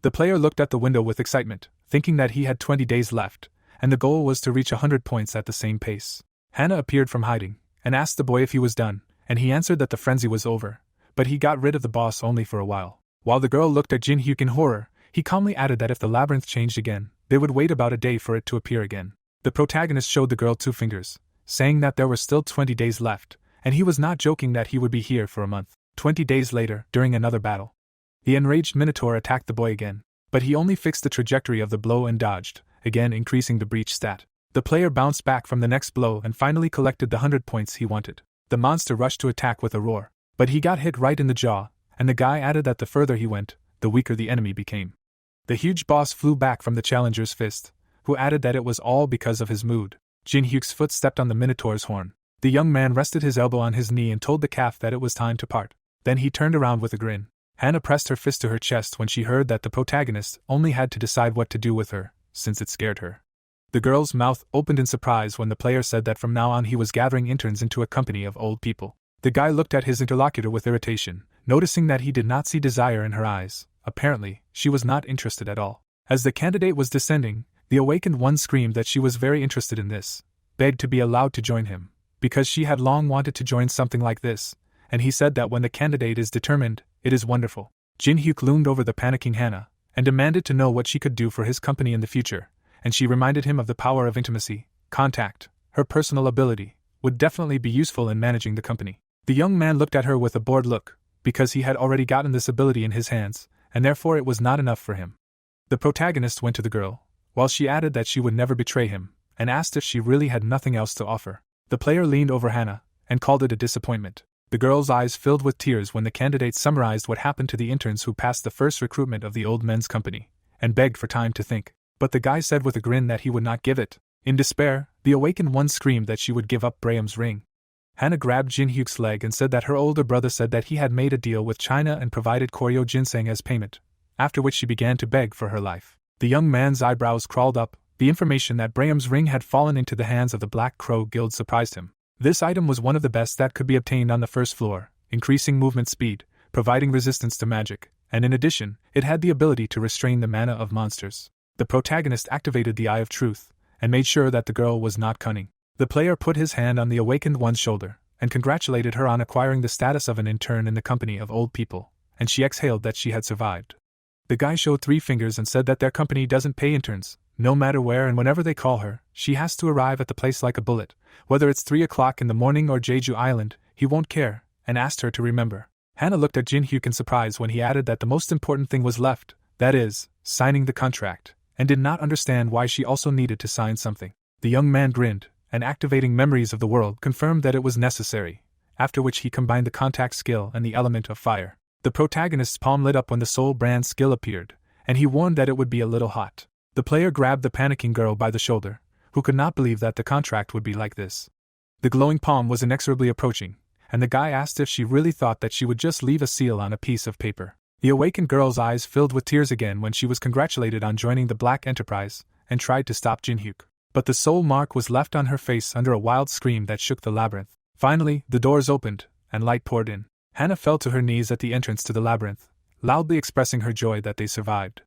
The player looked at the window with excitement, thinking that he had 20 days left, and the goal was to reach 100 points at the same pace. Hannah appeared from hiding, and asked the boy if he was done, and he answered that the frenzy was over, but he got rid of the boss only for a while. While the girl looked at Jin-hyuk in horror, he calmly added that if the labyrinth changed again, they would wait about a day for it to appear again. The protagonist showed the girl 2 fingers, saying that there were still 20 days left, and he was not joking that he would be here for a month. 20 days later, during another battle, the enraged Minotaur attacked the boy again, but he only fixed the trajectory of the blow and dodged, again increasing the breach stat. The player bounced back from the next blow and finally collected the 100 points he wanted. The monster rushed to attack with a roar, but he got hit right in the jaw, and the guy added that the further he went, the weaker the enemy became. The huge boss flew back from the challenger's fist, who added that it was all because of his mood. Jin Hyuk's foot stepped on the Minotaur's horn. The young man rested his elbow on his knee and told the calf that it was time to part. Then he turned around with a grin. Hannah pressed her fist to her chest when she heard that the protagonist only had to decide what to do with her, since it scared her. The girl's mouth opened in surprise when the player said that from now on he was gathering interns into a company of old people. The guy looked at his interlocutor with irritation, noticing that he did not see desire in her eyes. Apparently, she was not interested at all. As the candidate was descending, the awakened one screamed that she was very interested in this, begged to be allowed to join him, because she had long wanted to join something like this, and he said that when the candidate is determined, it is wonderful. Jin Hyuk loomed over the panicking Hannah, and demanded to know what she could do for his company in the future, and she reminded him of the power of intimacy, contact, her personal ability, would definitely be useful in managing the company. The young man looked at her with a bored look, because he had already gotten this ability in his hands, and therefore it was not enough for him. The protagonist went to the girl, while she added that she would never betray him, and asked if she really had nothing else to offer. The player leaned over Hannah, and called it a disappointment. The girl's eyes filled with tears when the candidate summarized what happened to the interns who passed the first recruitment of the old men's company, and begged for time to think. But the guy said with a grin that he would not give it. In despair, the awakened one screamed that she would give up Graham's ring. Hannah grabbed Jin Hyuk's leg and said that her older brother said that he had made a deal with China and provided Koryo ginseng as payment, after which she began to beg for her life. The young man's eyebrows crawled up. The information that Graham's ring had fallen into the hands of the Black Crow Guild surprised him. This item was one of the best that could be obtained on the first floor, increasing movement speed, providing resistance to magic, and in addition, it had the ability to restrain the mana of monsters. The protagonist activated the Eye of Truth, and made sure that the girl was not cunning. The player put his hand on the awakened one's shoulder, and congratulated her on acquiring the status of an intern in the company of old people, and she exhaled that she had survived. The guy showed 3 fingers and said that their company doesn't pay interns. No matter where and whenever they call her, she has to arrive at the place like a bullet. Whether it's 3 o'clock in the morning or Jeju Island, he won't care, and asked her to remember. Hannah looked at Jin Hyuk in surprise when he added that the most important thing was left, that is, signing the contract, and did not understand why she also needed to sign something. The young man grinned, and activating memories of the world confirmed that it was necessary, after which he combined the contact skill and the element of fire. The protagonist's palm lit up when the soul brand skill appeared, and he warned that it would be a little hot. The player grabbed the panicking girl by the shoulder, who could not believe that the contract would be like this. The glowing palm was inexorably approaching, and the guy asked if she really thought that she would just leave a seal on a piece of paper. The awakened girl's eyes filled with tears again when she was congratulated on joining the Black Enterprise, and tried to stop Jin Hyuk. But the soul mark was left on her face under a wild scream that shook the labyrinth. Finally, the doors opened, and light poured in. Hannah fell to her knees at the entrance to the labyrinth, loudly expressing her joy that they survived.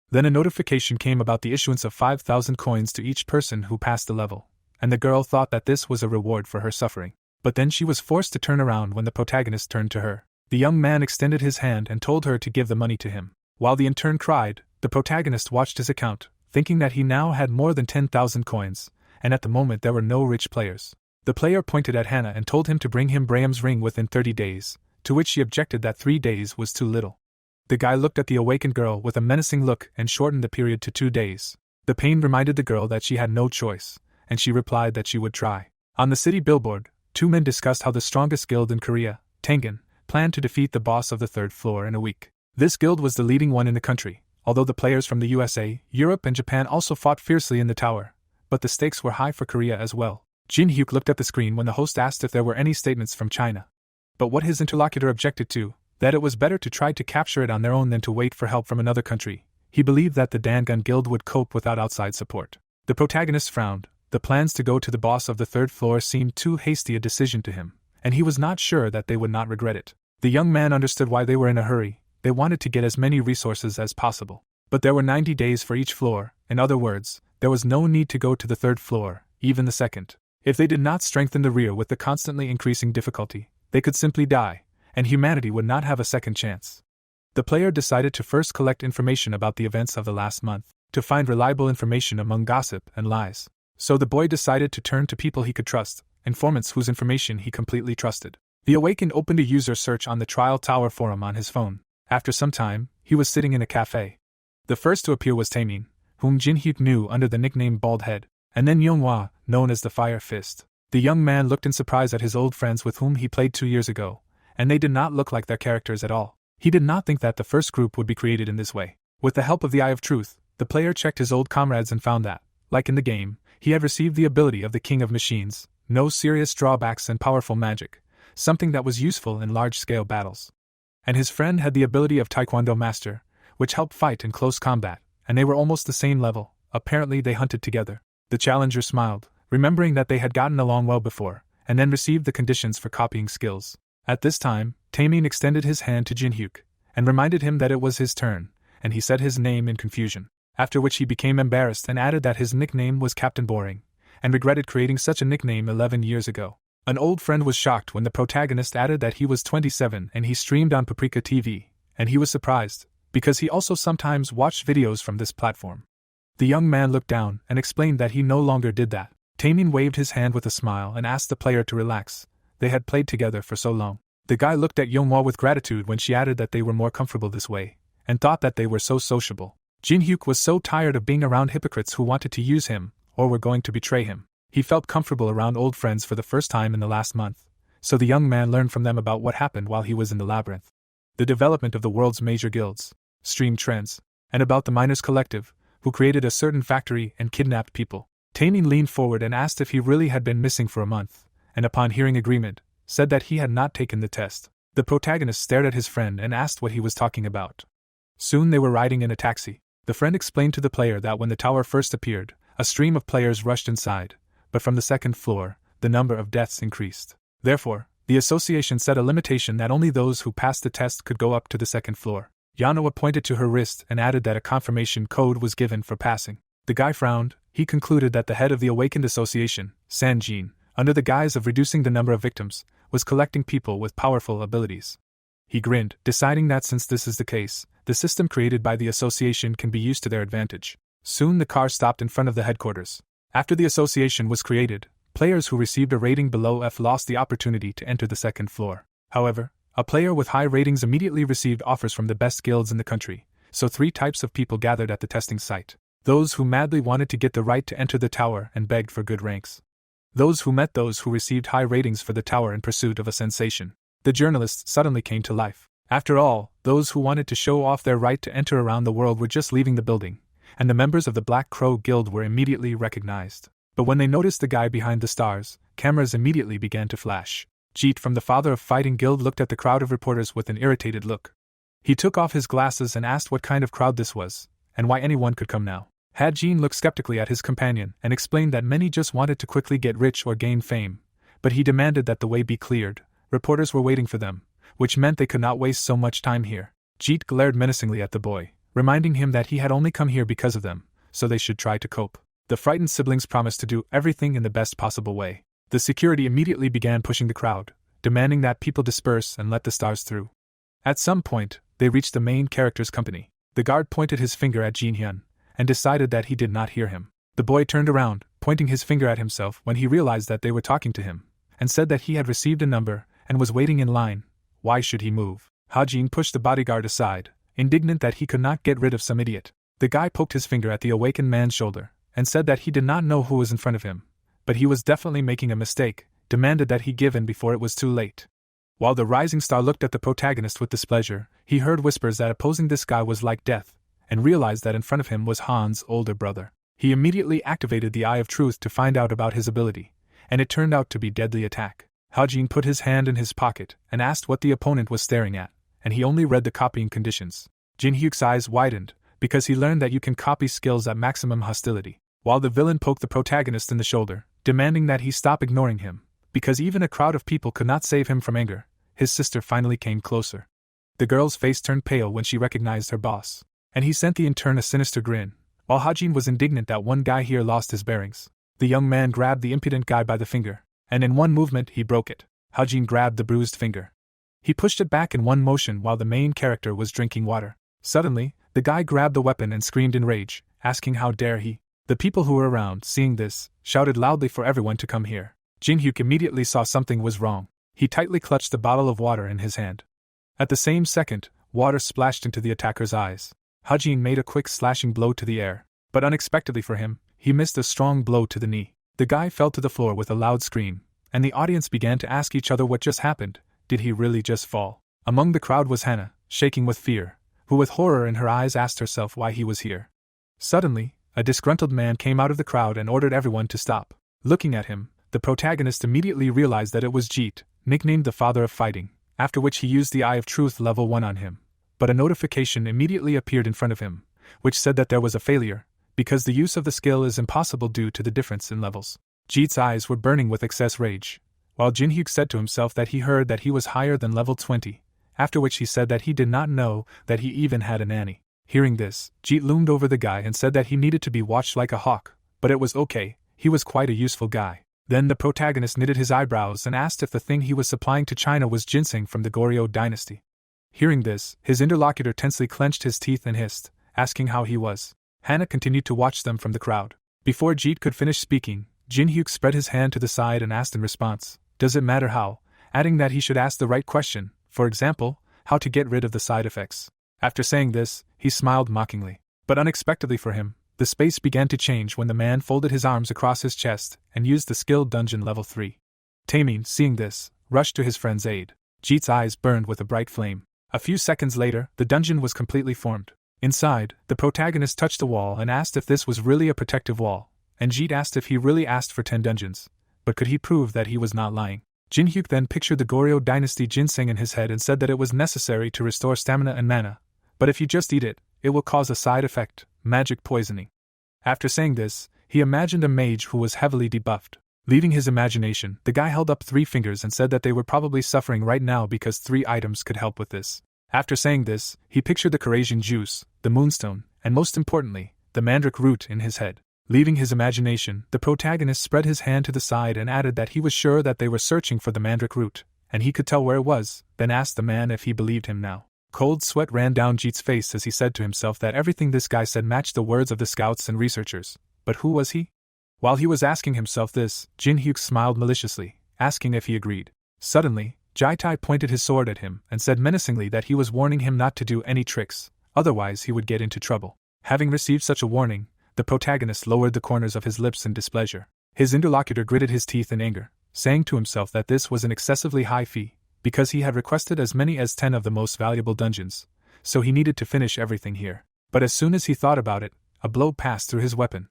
Then a notification came about the issuance of 5,000 coins to each person who passed the level, and the girl thought that this was a reward for her suffering. But then she was forced to turn around when the protagonist turned to her. The young man extended his hand and told her to give the money to him. While the intern cried, the protagonist watched his account, thinking that he now had more than 10,000 coins, and at the moment there were no rich players. The player pointed at Hannah and told him to bring him Graham's ring within 30 days, to which she objected that 3 days was too little. The guy looked at the awakened girl with a menacing look and shortened the period to 2 days. The pain reminded the girl that she had no choice, and she replied that she would try. On the city billboard, 2 men discussed how the strongest guild in Korea, Tengen, planned to defeat the boss of the 3rd floor in a week. This guild was the leading one in the country, although the players from the USA, Europe and Japan also fought fiercely in the tower, but the stakes were high for Korea as well. Jin Hyuk looked at the screen when the host asked if there were any statements from China. But what his interlocutor objected to, that it was better to try to capture it on their own than to wait for help from another country. He believed that the Dangun Guild would cope without outside support. The protagonist frowned. The plans to go to the boss of the 3rd floor seemed too hasty a decision to him, and he was not sure that they would not regret it. The young man understood why they were in a hurry. They wanted to get as many resources as possible. But there were 90 days for each floor. In other words, there was no need to go to the 3rd floor, even the 2nd. If they did not strengthen the rear with the constantly increasing difficulty, they could simply die, and humanity would not have a second chance. The player decided to first collect information about the events of the last month, to find reliable information among gossip and lies. So the boy decided to turn to people he could trust, informants whose information he completely trusted. The awakened opened a user search on the Trial Tower forum on his phone. After some time, he was sitting in a cafe. The first to appear was Taemin, whom Jin Hyuk knew under the nickname Bald Head, and then Yonghwa, known as the Fire Fist. The young man looked in surprise at his old friends with whom he played 2 years ago, and they did not look like their characters at all. He did not think that the first group would be created in this way. With the help of the Eye of Truth, the player checked his old comrades and found that, like in the game, he had received the ability of the King of Machines, no serious drawbacks and powerful magic, something that was useful in large-scale battles. And his friend had the ability of Taekwondo Master, which helped fight in close combat, and they were almost the same level. Apparently they hunted together. The challenger smiled, remembering that they had gotten along well before, and then received the conditions for copying skills. At this time, Taemin extended his hand to Jin-hyuk, and reminded him that it was his turn, and he said his name in confusion, after which he became embarrassed and added that his nickname was Captain Boring, and regretted creating such a nickname 11 years ago. An old friend was shocked when the protagonist added that he was 27 and he streamed on Paprika TV, and he was surprised, because he also sometimes watched videos from this platform. The young man looked down and explained that he no longer did that. Taemin waved his hand with a smile and asked the player to relax. They had played together for so long. The guy looked at Yeonghwa with gratitude when she added that they were more comfortable this way, and thought that they were so sociable. Jin-hyuk was so tired of being around hypocrites who wanted to use him, or were going to betray him. He felt comfortable around old friends for the first time in the last month, so the young man learned from them about what happened while he was in the labyrinth. The development of the world's major guilds, stream trends, and about the Miners Collective, who created a certain factory and kidnapped people. Taemin leaned forward and asked if he really had been missing for a month, and upon hearing agreement, said that he had not taken the test. The protagonist stared at his friend and asked what he was talking about. Soon they were riding in a taxi. The friend explained to the player that when the tower first appeared, a stream of players rushed inside, but from the second floor, the number of deaths increased. Therefore, the association set a limitation that only those who passed the test could go up to the second floor. Yeonghwa pointed to her wrist and added that a confirmation code was given for passing. The guy frowned. He concluded that the head of the Awakened Association, Sanjin, under the guise of reducing the number of victims, was collecting people with powerful abilities. He grinned, deciding that since this is the case, the system created by the association can be used to their advantage. Soon the car stopped in front of the headquarters. After the association was created, players who received a rating below F lost the opportunity to enter the second floor. However, a player with high ratings immediately received offers from the best guilds in the country, so 3 types of people gathered at the testing site. Those who madly wanted to get the right to enter the tower and begged for good ranks. Those who met those who received high ratings for the tower in pursuit of a sensation. The journalists suddenly came to life. After all, those who wanted to show off their right to enter around the world were just leaving the building, and the members of the Black Crow Guild were immediately recognized. But when they noticed the guy behind the stars, cameras immediately began to flash. Jeet from the Father of Fighting Guild looked at the crowd of reporters with an irritated look. He took off his glasses and asked what kind of crowd this was, and why anyone could come now. Had-jin looked skeptically at his companion and explained that many just wanted to quickly get rich or gain fame, but he demanded that the way be cleared. Reporters were waiting for them, which meant they could not waste so much time here. Jeet glared menacingly at the boy, reminding him that he had only come here because of them, so they should try to cope. The frightened siblings promised to do everything in the best possible way. The security immediately began pushing the crowd, demanding that people disperse and let the stars through. At some point, they reached the main character's company. The guard pointed his finger at Jin-hyun, and decided that he did not hear him. The boy turned around, pointing his finger at himself when he realized that they were talking to him, and said that he had received a number and was waiting in line. Why should he move? Ha-jin pushed the bodyguard aside, indignant that he could not get rid of some idiot. The guy poked his finger at the awakened man's shoulder, and said that he did not know who was in front of him, but he was definitely making a mistake, demanded that he give in before it was too late. While the rising star looked at the protagonist with displeasure, he heard whispers that opposing this guy was like death, and realized that in front of him was Han's older brother. He immediately activated the Eye of Truth to find out about his ability, and it turned out to be Deadly Attack. Ha-jin put his hand in his pocket and asked what the opponent was staring at, and he only read the copying conditions. Jin-hyuk's eyes widened, because he learned that you can copy skills at maximum hostility, while the villain poked the protagonist in the shoulder, demanding that he stop ignoring him, because even a crowd of people could not save him from anger. His sister finally came closer. The girl's face turned pale when she recognized her boss, and he sent the intern a sinister grin, while Ha-jin was indignant that one guy here lost his bearings. The young man grabbed the impudent guy by the finger, and in one movement he broke it. Ha-jin grabbed the bruised finger. He pushed it back in one motion while the main character was drinking water. Suddenly, the guy grabbed the weapon and screamed in rage, asking how dare he. The people who were around, seeing this, shouted loudly for everyone to come here. Jin-hyuk immediately saw something was wrong. He tightly clutched the bottle of water in his hand. At the same second, water splashed into the attacker's eyes. Ha-jin made a quick slashing blow to the air, but unexpectedly for him, he missed a strong blow to the knee. The guy fell to the floor with a loud scream, and the audience began to ask each other what just happened. Did he really just fall? Among the crowd was Hannah, shaking with fear, who with horror in her eyes asked herself why he was here. Suddenly, a disgruntled man came out of the crowd and ordered everyone to stop. Looking at him, the protagonist immediately realized that it was Jeet, nicknamed the Father of Fighting, after which he used the Eye of Truth level 1 on him. But a notification immediately appeared in front of him, which said that there was a failure, because the use of the skill is impossible due to the difference in levels. Jeet's eyes were burning with excess rage, while Jinhyuk said to himself that he heard that he was higher than level 20, after which he said that he did not know that he even had a nanny. Hearing this, Jeet loomed over the guy and said that he needed to be watched like a hawk, but it was okay, he was quite a useful guy. Then the protagonist knitted his eyebrows and asked if the thing he was supplying to China was ginseng from the Goryeo dynasty. Hearing this, his interlocutor tensely clenched his teeth and hissed, asking how he was. Hannah continued to watch them from the crowd. Before Jeet could finish speaking, Jinhyuk spread his hand to the side and asked in response, "Does it matter how?" adding that he should ask the right question, for example, how to get rid of the side effects. After saying this, he smiled mockingly. But unexpectedly for him, the space began to change when the man folded his arms across his chest and used the skill dungeon level 3. Taemin, seeing this, rushed to his friend's aid. Jeet's eyes burned with a bright flame. A few seconds later, the dungeon was completely formed. Inside, the protagonist touched the wall and asked if this was really a protective wall, and Jeet asked if he really asked for 10 dungeons. But could he prove that he was not lying? Jinhyuk then pictured the Goryeo dynasty ginseng in his head and said that it was necessary to restore stamina and mana, but if you just eat it, it will cause a side effect, magic poisoning. After saying this, he imagined a mage who was heavily debuffed. Leaving his imagination, the guy held up 3 fingers and said that they were probably suffering right now because 3 items could help with this. After saying this, he pictured the Corasian juice, the moonstone, and most importantly, the mandrake root in his head. Leaving his imagination, the protagonist spread his hand to the side and added that he was sure that they were searching for the mandrake root, and he could tell where it was, then asked the man if he believed him now. Cold sweat ran down Jeet's face as he said to himself that everything this guy said matched the words of the scouts and researchers, but who was he? While he was asking himself this, Jinhyuk smiled maliciously, asking if he agreed. Suddenly, Jaitai pointed his sword at him and said menacingly that he was warning him not to do any tricks, otherwise he would get into trouble. Having received such a warning, the protagonist lowered the corners of his lips in displeasure. His interlocutor gritted his teeth in anger, saying to himself that this was an excessively high fee, because he had requested as many as 10 of the most valuable dungeons, so he needed to finish everything here. But as soon as he thought about it, a blow passed through his weapon.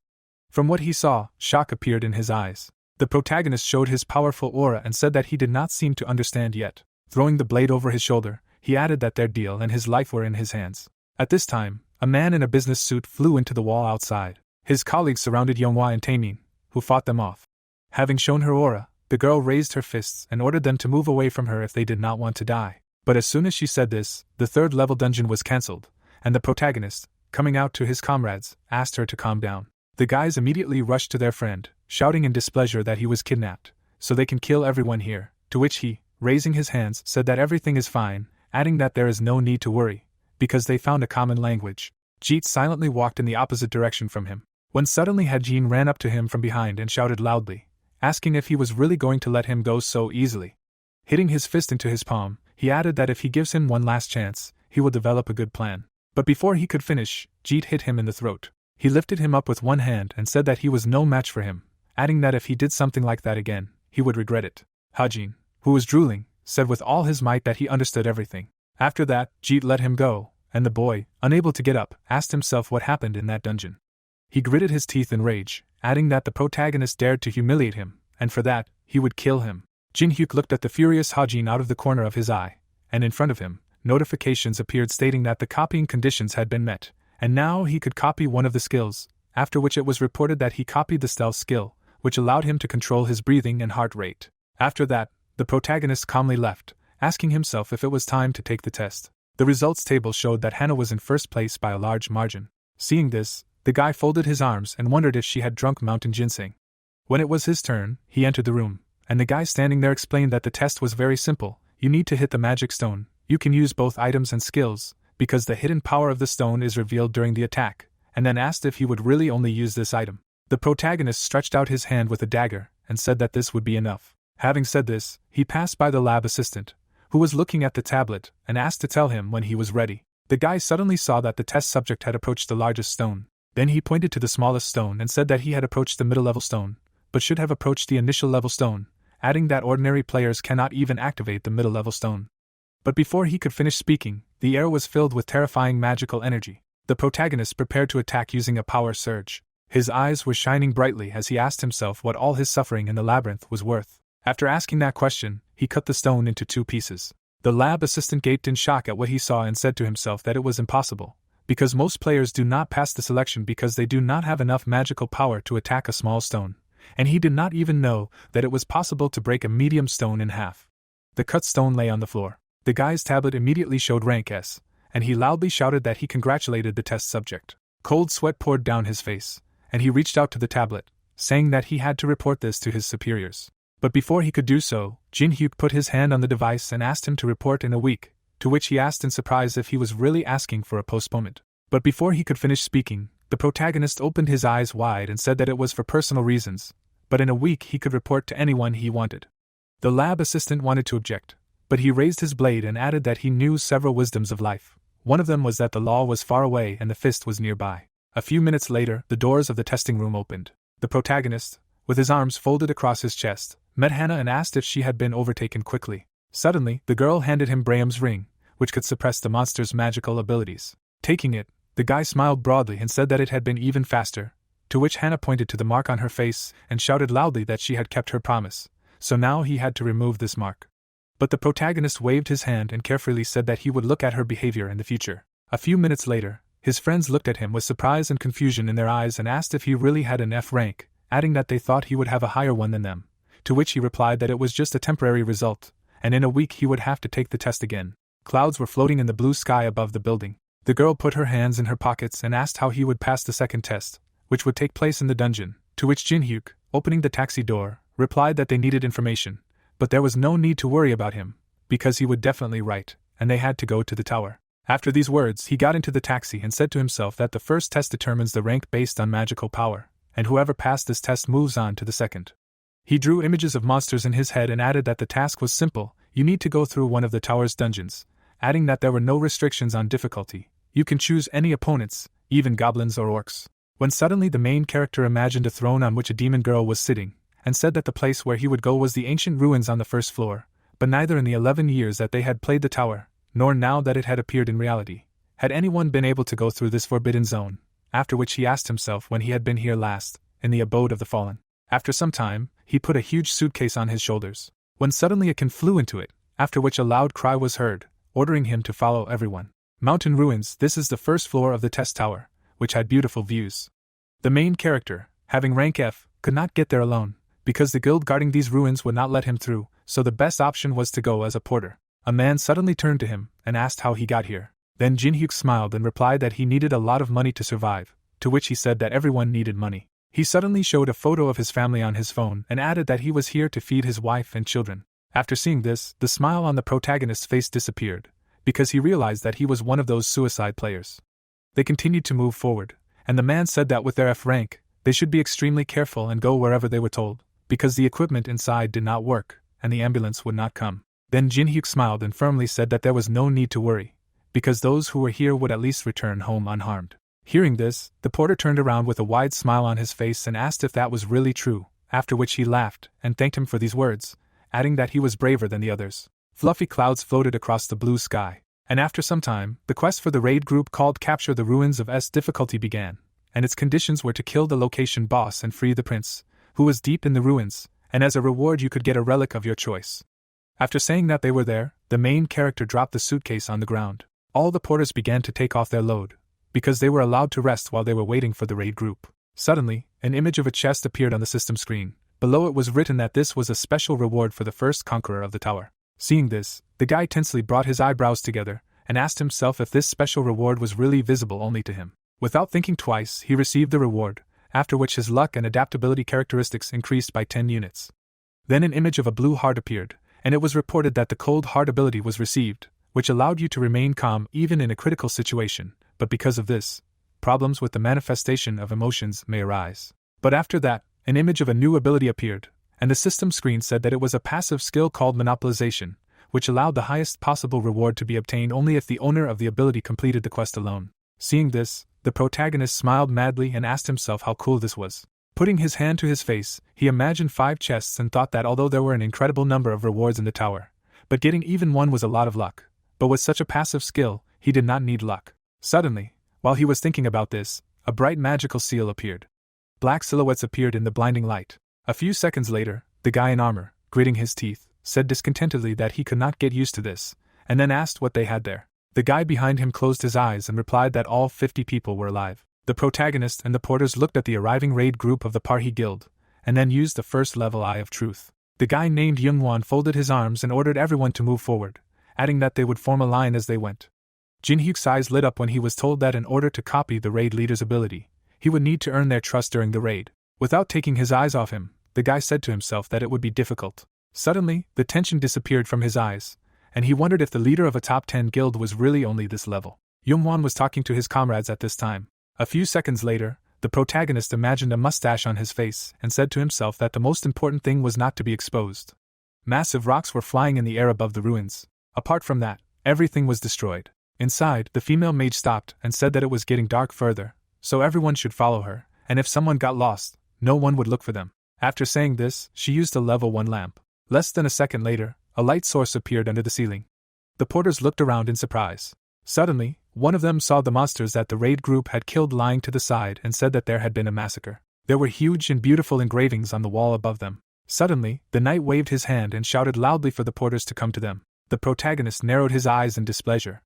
From what he saw, shock appeared in his eyes. The protagonist showed his powerful aura and said that he did not seem to understand yet. Throwing the blade over his shoulder, he added that their deal and his life were in his hands. At this time, a man in a business suit flew into the wall outside. His colleagues surrounded Yonghwa and Taemin, who fought them off. Having shown her aura, the girl raised her fists and ordered them to move away from her if they did not want to die. But as soon as she said this, the 3rd level dungeon was cancelled, and the protagonist, coming out to his comrades, asked her to calm down. The guys immediately rushed to their friend, shouting in displeasure that he was kidnapped, so they can kill everyone here, to which he, raising his hands, said that everything is fine, adding that there is no need to worry, because they found a common language. Jeet silently walked in the opposite direction from him, when suddenly Hajin ran up to him from behind and shouted loudly, asking if he was really going to let him go so easily. Hitting his fist into his palm, he added that if he gives him one last chance, he will develop a good plan. But before he could finish, Jeet hit him in the throat. He lifted him up with one hand and said that he was no match for him, adding that if he did something like that again, he would regret it. Hajin, who was drooling, said with all his might that he understood everything. After that, Jeet let him go, and the boy, unable to get up, asked himself what happened in that dungeon. He gritted his teeth in rage, adding that the protagonist dared to humiliate him, and for that, he would kill him. Jinhyuk looked at the furious Hajin out of the corner of his eye, and in front of him, notifications appeared stating that the copying conditions had been met, and now he could copy one of the skills, after which it was reported that he copied the stealth skill, which allowed him to control his breathing and heart rate. After that, the protagonist calmly left, asking himself if it was time to take the test. The results table showed that Hannah was in first place by a large margin. Seeing this, the guy folded his arms and wondered if she had drunk mountain ginseng. When it was his turn, he entered the room, and the guy standing there explained that the test was very simple. You need to hit the magic stone. You can use both items and skills, because the hidden power of the stone is revealed during the attack, and then asked if he would really only use this item. The protagonist stretched out his hand with a dagger, and said that this would be enough. Having said this, he passed by the lab assistant, who was looking at the tablet, and asked to tell him when he was ready. The guy suddenly saw that the test subject had approached the largest stone. Then he pointed to the smallest stone and said that he had approached the middle-level stone, but should have approached the initial level stone, adding that ordinary players cannot even activate the middle level stone. But before he could finish speaking, the air was filled with terrifying magical energy. The protagonist prepared to attack using a power surge. His eyes were shining brightly as he asked himself what all his suffering in the labyrinth was worth. After asking that question, he cut the stone into 2 pieces. The lab assistant gaped in shock at what he saw and said to himself that it was impossible, because most players do not pass the selection because they do not have enough magical power to attack a small stone, and he did not even know that it was possible to break a medium stone in half. The cut stone lay on the floor. The guy's tablet immediately showed rank S, and he loudly shouted that he congratulated the test subject. Cold sweat poured down his face, and he reached out to the tablet, saying that he had to report this to his superiors. But before he could do so, Jin-hyuk put his hand on the device and asked him to report in a week, to which he asked in surprise if he was really asking for a postponement. But before he could finish speaking, the protagonist opened his eyes wide and said that it was for personal reasons, but in a week he could report to anyone he wanted. The lab assistant wanted to object, but he raised his blade and added that he knew several wisdoms of life. One of them was that the law was far away and the fist was nearby. A few minutes later, the doors of the testing room opened. The protagonist, with his arms folded across his chest, met Hannah and asked if she had been overtaken quickly. Suddenly, the girl handed him Braham's ring, which could suppress the monster's magical abilities. Taking it, the guy smiled broadly and said that it had been even faster, to which Hannah pointed to the mark on her face and shouted loudly that she had kept her promise, so now he had to remove this mark. But the protagonist waved his hand and carefully said that he would look at her behavior in the future. A few minutes later, his friends looked at him with surprise and confusion in their eyes and asked if he really had an F rank, adding that they thought he would have a higher one than them, to which he replied that it was just a temporary result, and in a week he would have to take the test again. Clouds were floating in the blue sky above the building. The girl put her hands in her pockets and asked how he would pass the second test, which would take place in the dungeon, to which Jin-hyuk, opening the taxi door, replied that they needed information, but there was no need to worry about him, because he would definitely write, and they had to go to the tower. After these words, he got into the taxi and said to himself that the first test determines the rank based on magical power, and whoever passed this test moves on to the second. He drew images of monsters in his head and added that the task was simple: you need to go through one of the tower's dungeons, adding that there were no restrictions on difficulty. You can choose any opponents, even goblins or orcs. When suddenly the main character imagined a throne on which a demon girl was sitting, and said that the place where he would go was the ancient ruins on the first floor, but neither in the 11 years that they had played the tower, nor now that it had appeared in reality, had anyone been able to go through this forbidden zone, after which he asked himself when he had been here last, in the abode of the fallen. After some time, he put a huge suitcase on his shoulders, when suddenly a can flew into it, after which a loud cry was heard, ordering him to follow everyone. Mountain ruins. This is the first floor of the test tower, which had beautiful views. The main character, having rank F, could not get there alone, because the guild guarding these ruins would not let him through, so the best option was to go as a porter. A man suddenly turned to him and asked how he got here. Then Jin-hyuk smiled and replied that he needed a lot of money to survive, to which he said that everyone needed money. He suddenly showed a photo of his family on his phone and added that he was here to feed his wife and children. After seeing this, the smile on the protagonist's face disappeared, because he realized that he was one of those suicide players. They continued to move forward, and the man said that with their F rank, they should be extremely careful and go wherever they were told, because the equipment inside did not work, and the ambulance would not come. Then Jin-hyuk smiled and firmly said that there was no need to worry, because those who were here would at least return home unharmed. Hearing this, the porter turned around with a wide smile on his face and asked if that was really true, after which he laughed and thanked him for these words, adding that he was braver than the others. Fluffy clouds floated across the blue sky, and after some time, the quest for the raid group called Capture the Ruins of S difficulty began, and its conditions were to kill the location boss and free the prince, who was deep in the ruins, and as a reward you could get a relic of your choice. After saying that they were there, the main character dropped the suitcase on the ground. All the porters began to take off their load, because they were allowed to rest while they were waiting for the raid group. Suddenly, an image of a chest appeared on the system screen. Below it was written that this was a special reward for the first conqueror of the tower. Seeing this, the guy tensely brought his eyebrows together, and asked himself if this special reward was really visible only to him. Without thinking twice, he received the reward, after which his luck and adaptability characteristics increased by 10 units. Then an image of a blue heart appeared, and it was reported that the cold heart ability was received, which allowed you to remain calm even in a critical situation, but because of this, problems with the manifestation of emotions may arise. But after that, an image of a new ability appeared, and the system screen said that it was a passive skill called monopolization, which allowed the highest possible reward to be obtained only if the owner of the ability completed the quest alone. Seeing this, the protagonist smiled madly and asked himself how cool this was. Putting his hand to his face, he imagined 5 chests and thought that although there were an incredible number of rewards in the tower, but getting even one was a lot of luck. But with such a passive skill, he did not need luck. Suddenly, while he was thinking about this, a bright magical seal appeared. Black silhouettes appeared in the blinding light. A few seconds later, the guy in armor, gritting his teeth, said discontentedly that he could not get used to this, and then asked what they had there. The guy behind him closed his eyes and replied that all 50 people were alive. The protagonist and the porters looked at the arriving raid group of the Parhi Guild, and then used the first level Eye of Truth. The guy named Youngwon folded his arms and ordered everyone to move forward, adding that they would form a line as they went. Jin-hyuk's eyes lit up when he was told that in order to copy the raid leader's ability, he would need to earn their trust during the raid. Without taking his eyes off him, the guy said to himself that it would be difficult. Suddenly, the tension disappeared from his eyes, and he wondered if the leader of a top 10 guild was really only this level. Youngwon was talking to his comrades at this time. A few seconds later, the protagonist imagined a mustache on his face and said to himself that the most important thing was not to be exposed. Massive rocks were flying in the air above the ruins. Apart from that, everything was destroyed. Inside, the female mage stopped and said that it was getting dark further, so everyone should follow her, and if someone got lost, no one would look for them. After saying this, she used a level 1 lamp. Less than a second later, a light source appeared under the ceiling. The porters looked around in surprise. Suddenly, one of them saw the monsters that the raid group had killed lying to the side and said that there had been a massacre. There were huge and beautiful engravings on the wall above them. Suddenly, the knight waved his hand and shouted loudly for the porters to come to them. The protagonist narrowed his eyes in displeasure.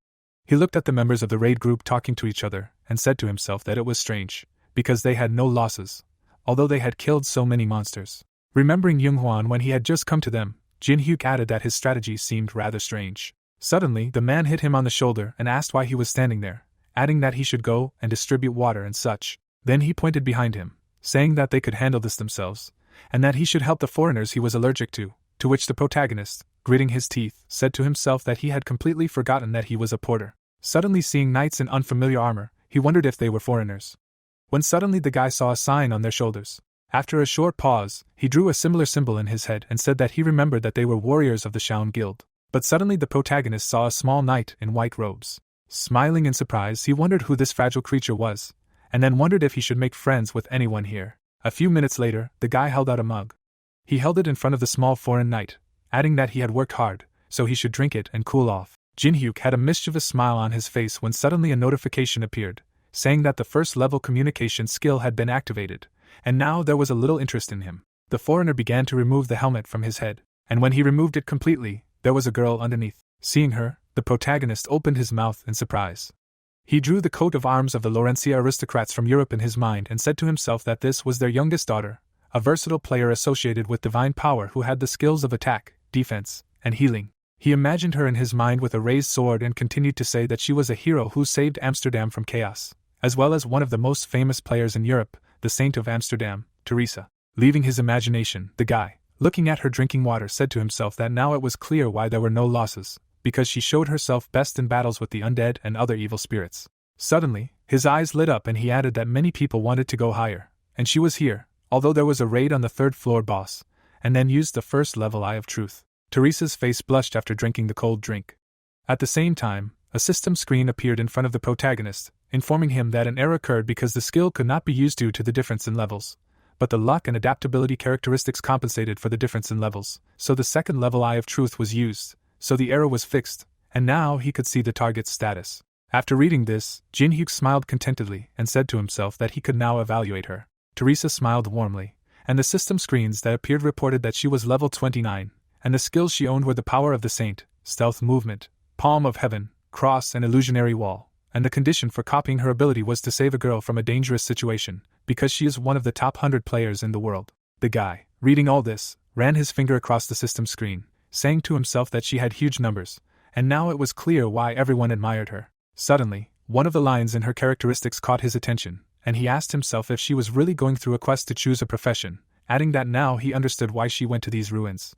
He looked at the members of the raid group talking to each other and said to himself that it was strange, because they had no losses, although they had killed so many monsters. Remembering Younghwan when he had just come to them, Jin-hyuk added that his strategy seemed rather strange. Suddenly, the man hit him on the shoulder and asked why he was standing there, adding that he should go and distribute water and such. Then he pointed behind him, saying that they could handle this themselves, and that he should help the foreigners he was allergic to which the protagonist, gritting his teeth, said to himself that he had completely forgotten that he was a porter. Suddenly seeing knights in unfamiliar armor, he wondered if they were foreigners. When suddenly the guy saw a sign on their shoulders. After a short pause, he drew a similar symbol in his head and said that he remembered that they were warriors of the Shaun Guild. But suddenly the protagonist saw a small knight in white robes. Smiling in surprise, he wondered who this fragile creature was, and then wondered if he should make friends with anyone here. A few minutes later, the guy held out a mug. He held it in front of the small foreign knight, adding that he had worked hard, so he should drink it and cool off. Jin-hyuk had a mischievous smile on his face when suddenly a notification appeared, saying that the first level communication skill had been activated, and now there was a little interest in him. The foreigner began to remove the helmet from his head, and when he removed it completely, there was a girl underneath. Seeing her, the protagonist opened his mouth in surprise. He drew the coat of arms of the Laurentia aristocrats from Europe in his mind and said to himself that this was their youngest daughter, a versatile player associated with divine power who had the skills of attack, defense, and healing. He imagined her in his mind with a raised sword and continued to say that she was a hero who saved Amsterdam from chaos, as well as one of the most famous players in Europe, the Saint of Amsterdam, Teresa. Leaving his imagination, the guy, looking at her drinking water, said to himself that now it was clear why there were no losses, because she showed herself best in battles with the undead and other evil spirits. Suddenly, his eyes lit up and he added that many people wanted to go higher, and she was here, although there was a raid on the 3rd floor boss, and then used the first level Eye of Truth. Teresa's face blushed after drinking the cold drink. At the same time, a system screen appeared in front of the protagonist, informing him that an error occurred because the skill could not be used due to the difference in levels. But the luck and adaptability characteristics compensated for the difference in levels, so the 2nd level Eye of Truth was used, so the error was fixed, and now he could see the target's status. After reading this, Jin-hyuk smiled contentedly and said to himself that he could now evaluate her. Teresa smiled warmly, and the system screens that appeared reported that she was level 29, and the skills she owned were the power of the saint, stealth movement, palm of heaven, cross and illusionary wall, and the condition for copying her ability was to save a girl from a dangerous situation, because she is one of the top 100 players in the world. The guy, reading all this, ran his finger across the system screen, saying to himself that she had huge numbers, and now it was clear why everyone admired her. Suddenly, one of the lines in her characteristics caught his attention, and he asked himself if she was really going through a quest to choose a profession, adding that now he understood why she went to these ruins.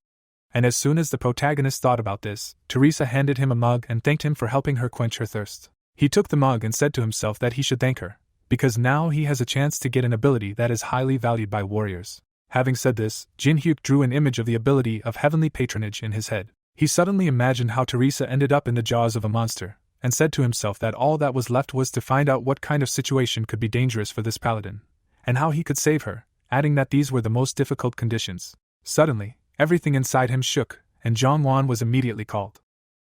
And as soon as the protagonist thought about this, Teresa handed him a mug and thanked him for helping her quench her thirst. He took the mug and said to himself that he should thank her, because now he has a chance to get an ability that is highly valued by warriors. Having said this, Jin-hyuk drew an image of the ability of heavenly patronage in his head. He suddenly imagined how Teresa ended up in the jaws of a monster, and said to himself that all that was left was to find out what kind of situation could be dangerous for this paladin, and how he could save her, adding that these were the most difficult conditions. Suddenly, everything inside him shook, and Zhongwan was immediately called.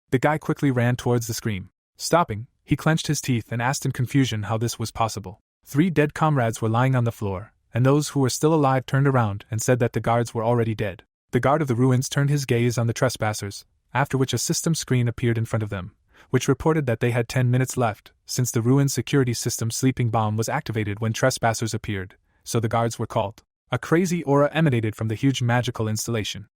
The guy quickly ran towards the scream. Stopping, he clenched his teeth and asked in confusion how this was possible. 3 dead comrades were lying on the floor, and those who were still alive turned around and said that the guards were already dead. The guard of the ruins turned his gaze on the trespassers, after which a system screen appeared in front of them, which reported that they had 10 minutes left, since the ruins security system sleeping bomb was activated when trespassers appeared, so the guards were called. A crazy aura emanated from the huge magical installation.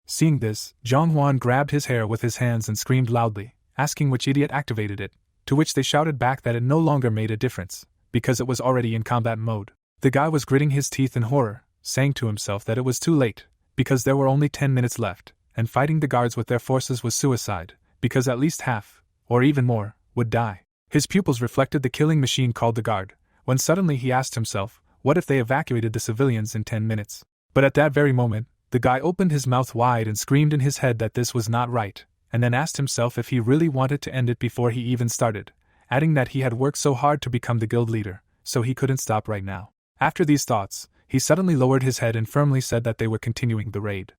Seeing this, Zhongwan grabbed his hair with his hands and screamed loudly, asking which idiot activated it, to which they shouted back that it no longer made a difference, because it was already in combat mode. The guy was gritting his teeth in horror, saying to himself that it was too late, because there were only 10 minutes left, and fighting the guards with their forces was suicide, because at least half, or even more, would die. His pupils reflected the killing machine called the guard, when suddenly he asked himself, what if they evacuated the civilians in 10 minutes? But at that very moment, the guy opened his mouth wide and screamed in his head that this was not right, and then asked himself if he really wanted to end it before he even started, adding that he had worked so hard to become the guild leader, so he couldn't stop right now. After these thoughts, he suddenly lowered his head and firmly said that they were continuing the raid.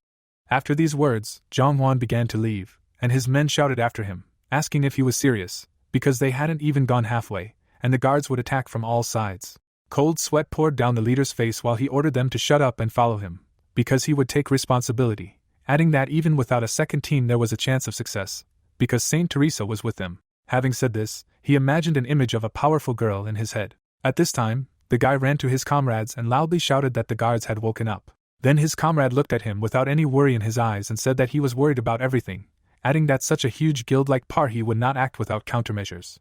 After these words, Zhongwan began to leave, and his men shouted after him, asking if he was serious, because they hadn't even gone halfway, and the guards would attack from all sides. Cold sweat poured down the leader's face while he ordered them to shut up and follow him, because he would take responsibility, adding that even without a second team there was a chance of success, because Saint Teresa was with them. Having said this, he imagined an image of a powerful girl in his head. At this time, the guy ran to his comrades and loudly shouted that the guards had woken up. Then his comrade looked at him without any worry in his eyes and said that he was worried about everything, adding that such a huge guild like party would not act without countermeasures.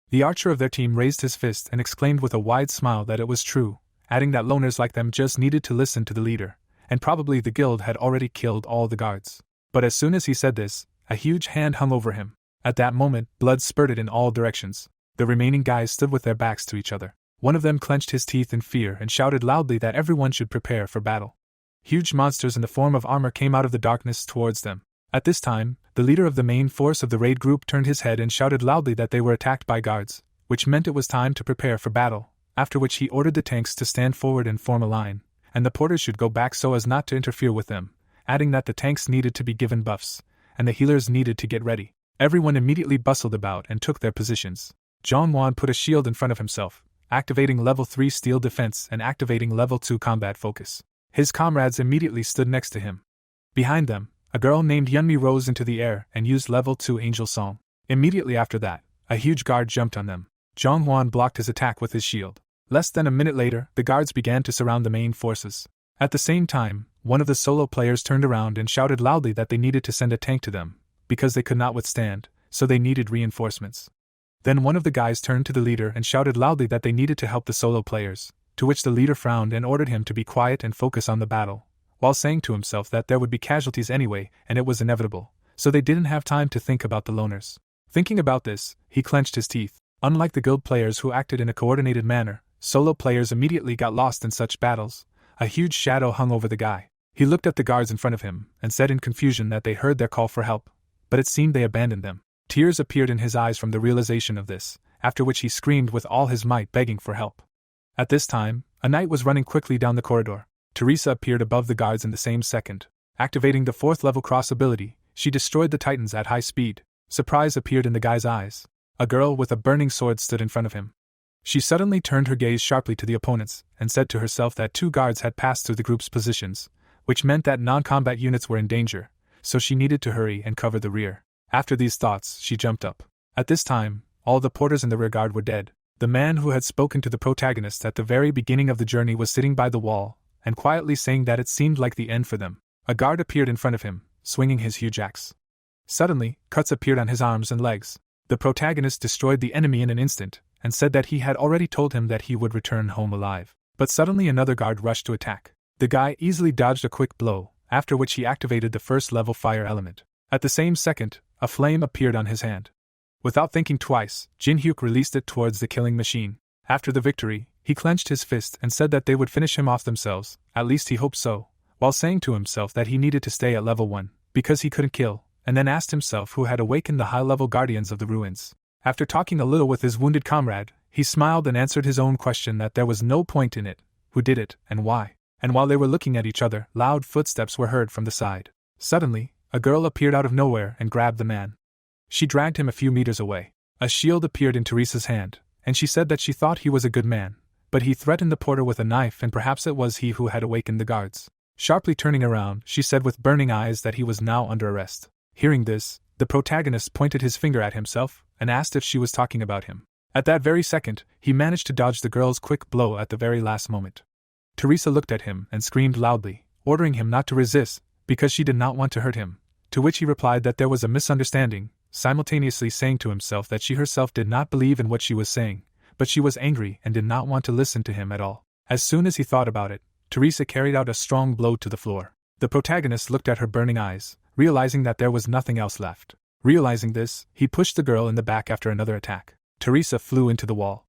The archer of their team raised his fist and exclaimed with a wide smile that it was true, adding that loners like them just needed to listen to the leader, and probably the guild had already killed all the guards. But as soon as he said this, a huge hand hung over him. At that moment, blood spurted in all directions. The remaining guys stood with their backs to each other. One of them clenched his teeth in fear and shouted loudly that everyone should prepare for battle. Huge monsters in the form of armor came out of the darkness towards them. At this time, the leader of the main force of the raid group turned his head and shouted loudly that they were attacked by guards, which meant it was time to prepare for battle, after which he ordered the tanks to stand forward and form a line, and the porters should go back so as not to interfere with them, adding that the tanks needed to be given buffs, and the healers needed to get ready. Everyone immediately bustled about and took their positions. Zhongwan put a shield in front of himself, activating level 3 steel defense and activating level 2 combat focus. His comrades immediately stood next to him. Behind them, a girl named Yunmi rose into the air and used level 2 angel song. Immediately after that, a huge guard jumped on them. Zhongwan blocked his attack with his shield. Less than a minute later, the guards began to surround the main forces. At the same time, one of the solo players turned around and shouted loudly that they needed to send a tank to them, because they could not withstand, so they needed reinforcements. Then one of the guys turned to the leader and shouted loudly that they needed to help the solo players, to which the leader frowned and ordered him to be quiet and focus on the battle, while saying to himself that there would be casualties anyway and it was inevitable, so they didn't have time to think about the loners. Thinking about this, he clenched his teeth. Unlike the guild players who acted in a coordinated manner, solo players immediately got lost in such battles. A huge shadow hung over the guy. He looked at the guards in front of him and said in confusion that they heard their call for help, but it seemed they abandoned them. Tears appeared in his eyes from the realization of this, after which he screamed with all his might begging for help. At this time, a knight was running quickly down the corridor. Teresa appeared above the guards in the same second. Activating the 4th level cross ability, she destroyed the titans at high speed. Surprise appeared in the guy's eyes. A girl with a burning sword stood in front of him. She suddenly turned her gaze sharply to the opponents and said to herself that 2 guards had passed through the group's positions, which meant that non-combat units were in danger, so she needed to hurry and cover the rear. After these thoughts, she jumped up. At this time, all the porters in the rearguard were dead. The man who had spoken to the protagonist at the very beginning of the journey was sitting by the wall, and quietly saying that it seemed like the end for them. A guard appeared in front of him, swinging his huge axe. Suddenly, cuts appeared on his arms and legs. The protagonist destroyed the enemy in an instant, and said that he had already told him that he would return home alive. But suddenly another guard rushed to attack. The guy easily dodged a quick blow, after which he activated the 1st level fire element. At the same second, a flame appeared on his hand. Without thinking twice, Jin Hyuk released it towards the killing machine. After the victory, he clenched his fist and said that they would finish him off themselves, at least he hoped so, while saying to himself that he needed to stay at level 1, because he couldn't kill, and then asked himself who had awakened the high-level guardians of the ruins. After talking a little with his wounded comrade, he smiled and answered his own question that there was no point in it, who did it, and why. And while they were looking at each other, loud footsteps were heard from the side. Suddenly, a girl appeared out of nowhere and grabbed the man. She dragged him a few meters away. A shield appeared in Teresa's hand, and she said that she thought he was a good man, but he threatened the porter with a knife, and perhaps it was he who had awakened the guards. Sharply turning around, she said with burning eyes that he was now under arrest. Hearing this, the protagonist pointed his finger at himself and asked if she was talking about him. At that very second, he managed to dodge the girl's quick blow at the very last moment. Teresa looked at him and screamed loudly, ordering him not to resist, because she did not want to hurt him, to which he replied that there was a misunderstanding, simultaneously saying to himself that she herself did not believe in what she was saying, but she was angry and did not want to listen to him at all. As soon as he thought about it, Teresa carried out a strong blow to the floor. The protagonist looked at her burning eyes, realizing that there was nothing else left. Realizing this, he pushed the girl in the back after another attack. Teresa flew into the wall.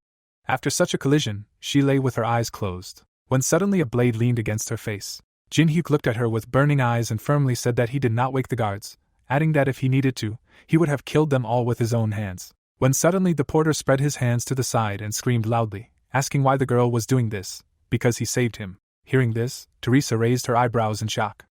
After such a collision, she lay with her eyes closed, when suddenly a blade leaned against her face. Jin-hyuk looked at her with burning eyes and firmly said that he did not wake the guards, adding that if he needed to, he would have killed them all with his own hands. When suddenly the porter spread his hands to the side and screamed loudly, asking why the girl was doing this, because he saved him. Hearing this, Teresa raised her eyebrows in shock.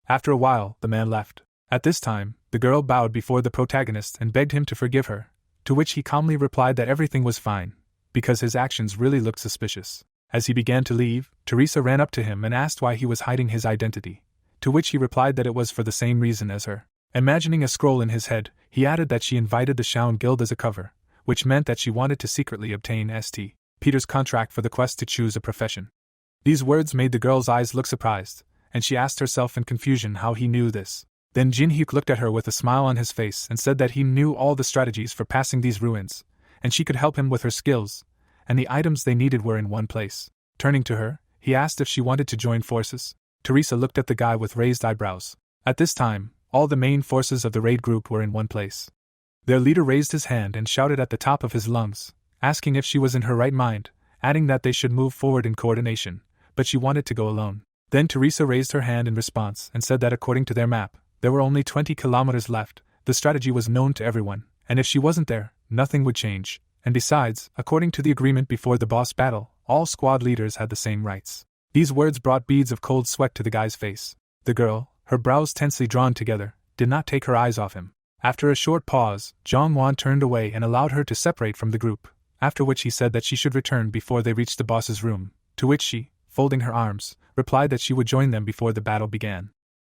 After a while, the man left. At this time, the girl bowed before the protagonist and begged him to forgive her, to which he calmly replied that everything was fine, because his actions really looked suspicious. As he began to leave, Teresa ran up to him and asked why he was hiding his identity, to which he replied that it was for the same reason as her. Imagining a scroll in his head, he added that she invited the Shaun Guild as a cover, which meant that she wanted to secretly obtain St. Peter's contract for the quest to choose a profession. These words made the girl's eyes look surprised, and she asked herself in confusion how he knew this. Then Jin-hyuk looked at her with a smile on his face and said that he knew all the strategies for passing these ruins, and she could help him with her skills, and the items they needed were in one place. Turning to her, he asked if she wanted to join forces. Teresa looked at the guy with raised eyebrows. At this time, all the main forces of the raid group were in one place. Their leader raised his hand and shouted at the top of his lungs, asking if she was in her right mind, adding that they should move forward in coordination, but she wanted to go alone. Then Teresa raised her hand in response and said that according to their map, there were only 20 kilometers left. The strategy was known to everyone, and if she wasn't there, nothing would change. And besides, according to the agreement before the boss battle, all squad leaders had the same rights. These words brought beads of cold sweat to the guy's face. The girl, her brows tensely drawn together, did not take her eyes off him. After a short pause, Jong-won turned away and allowed her to separate from the group, after which he said that she should return before they reached the boss's room, to which she, folding her arms, replied that she would join them before the battle began.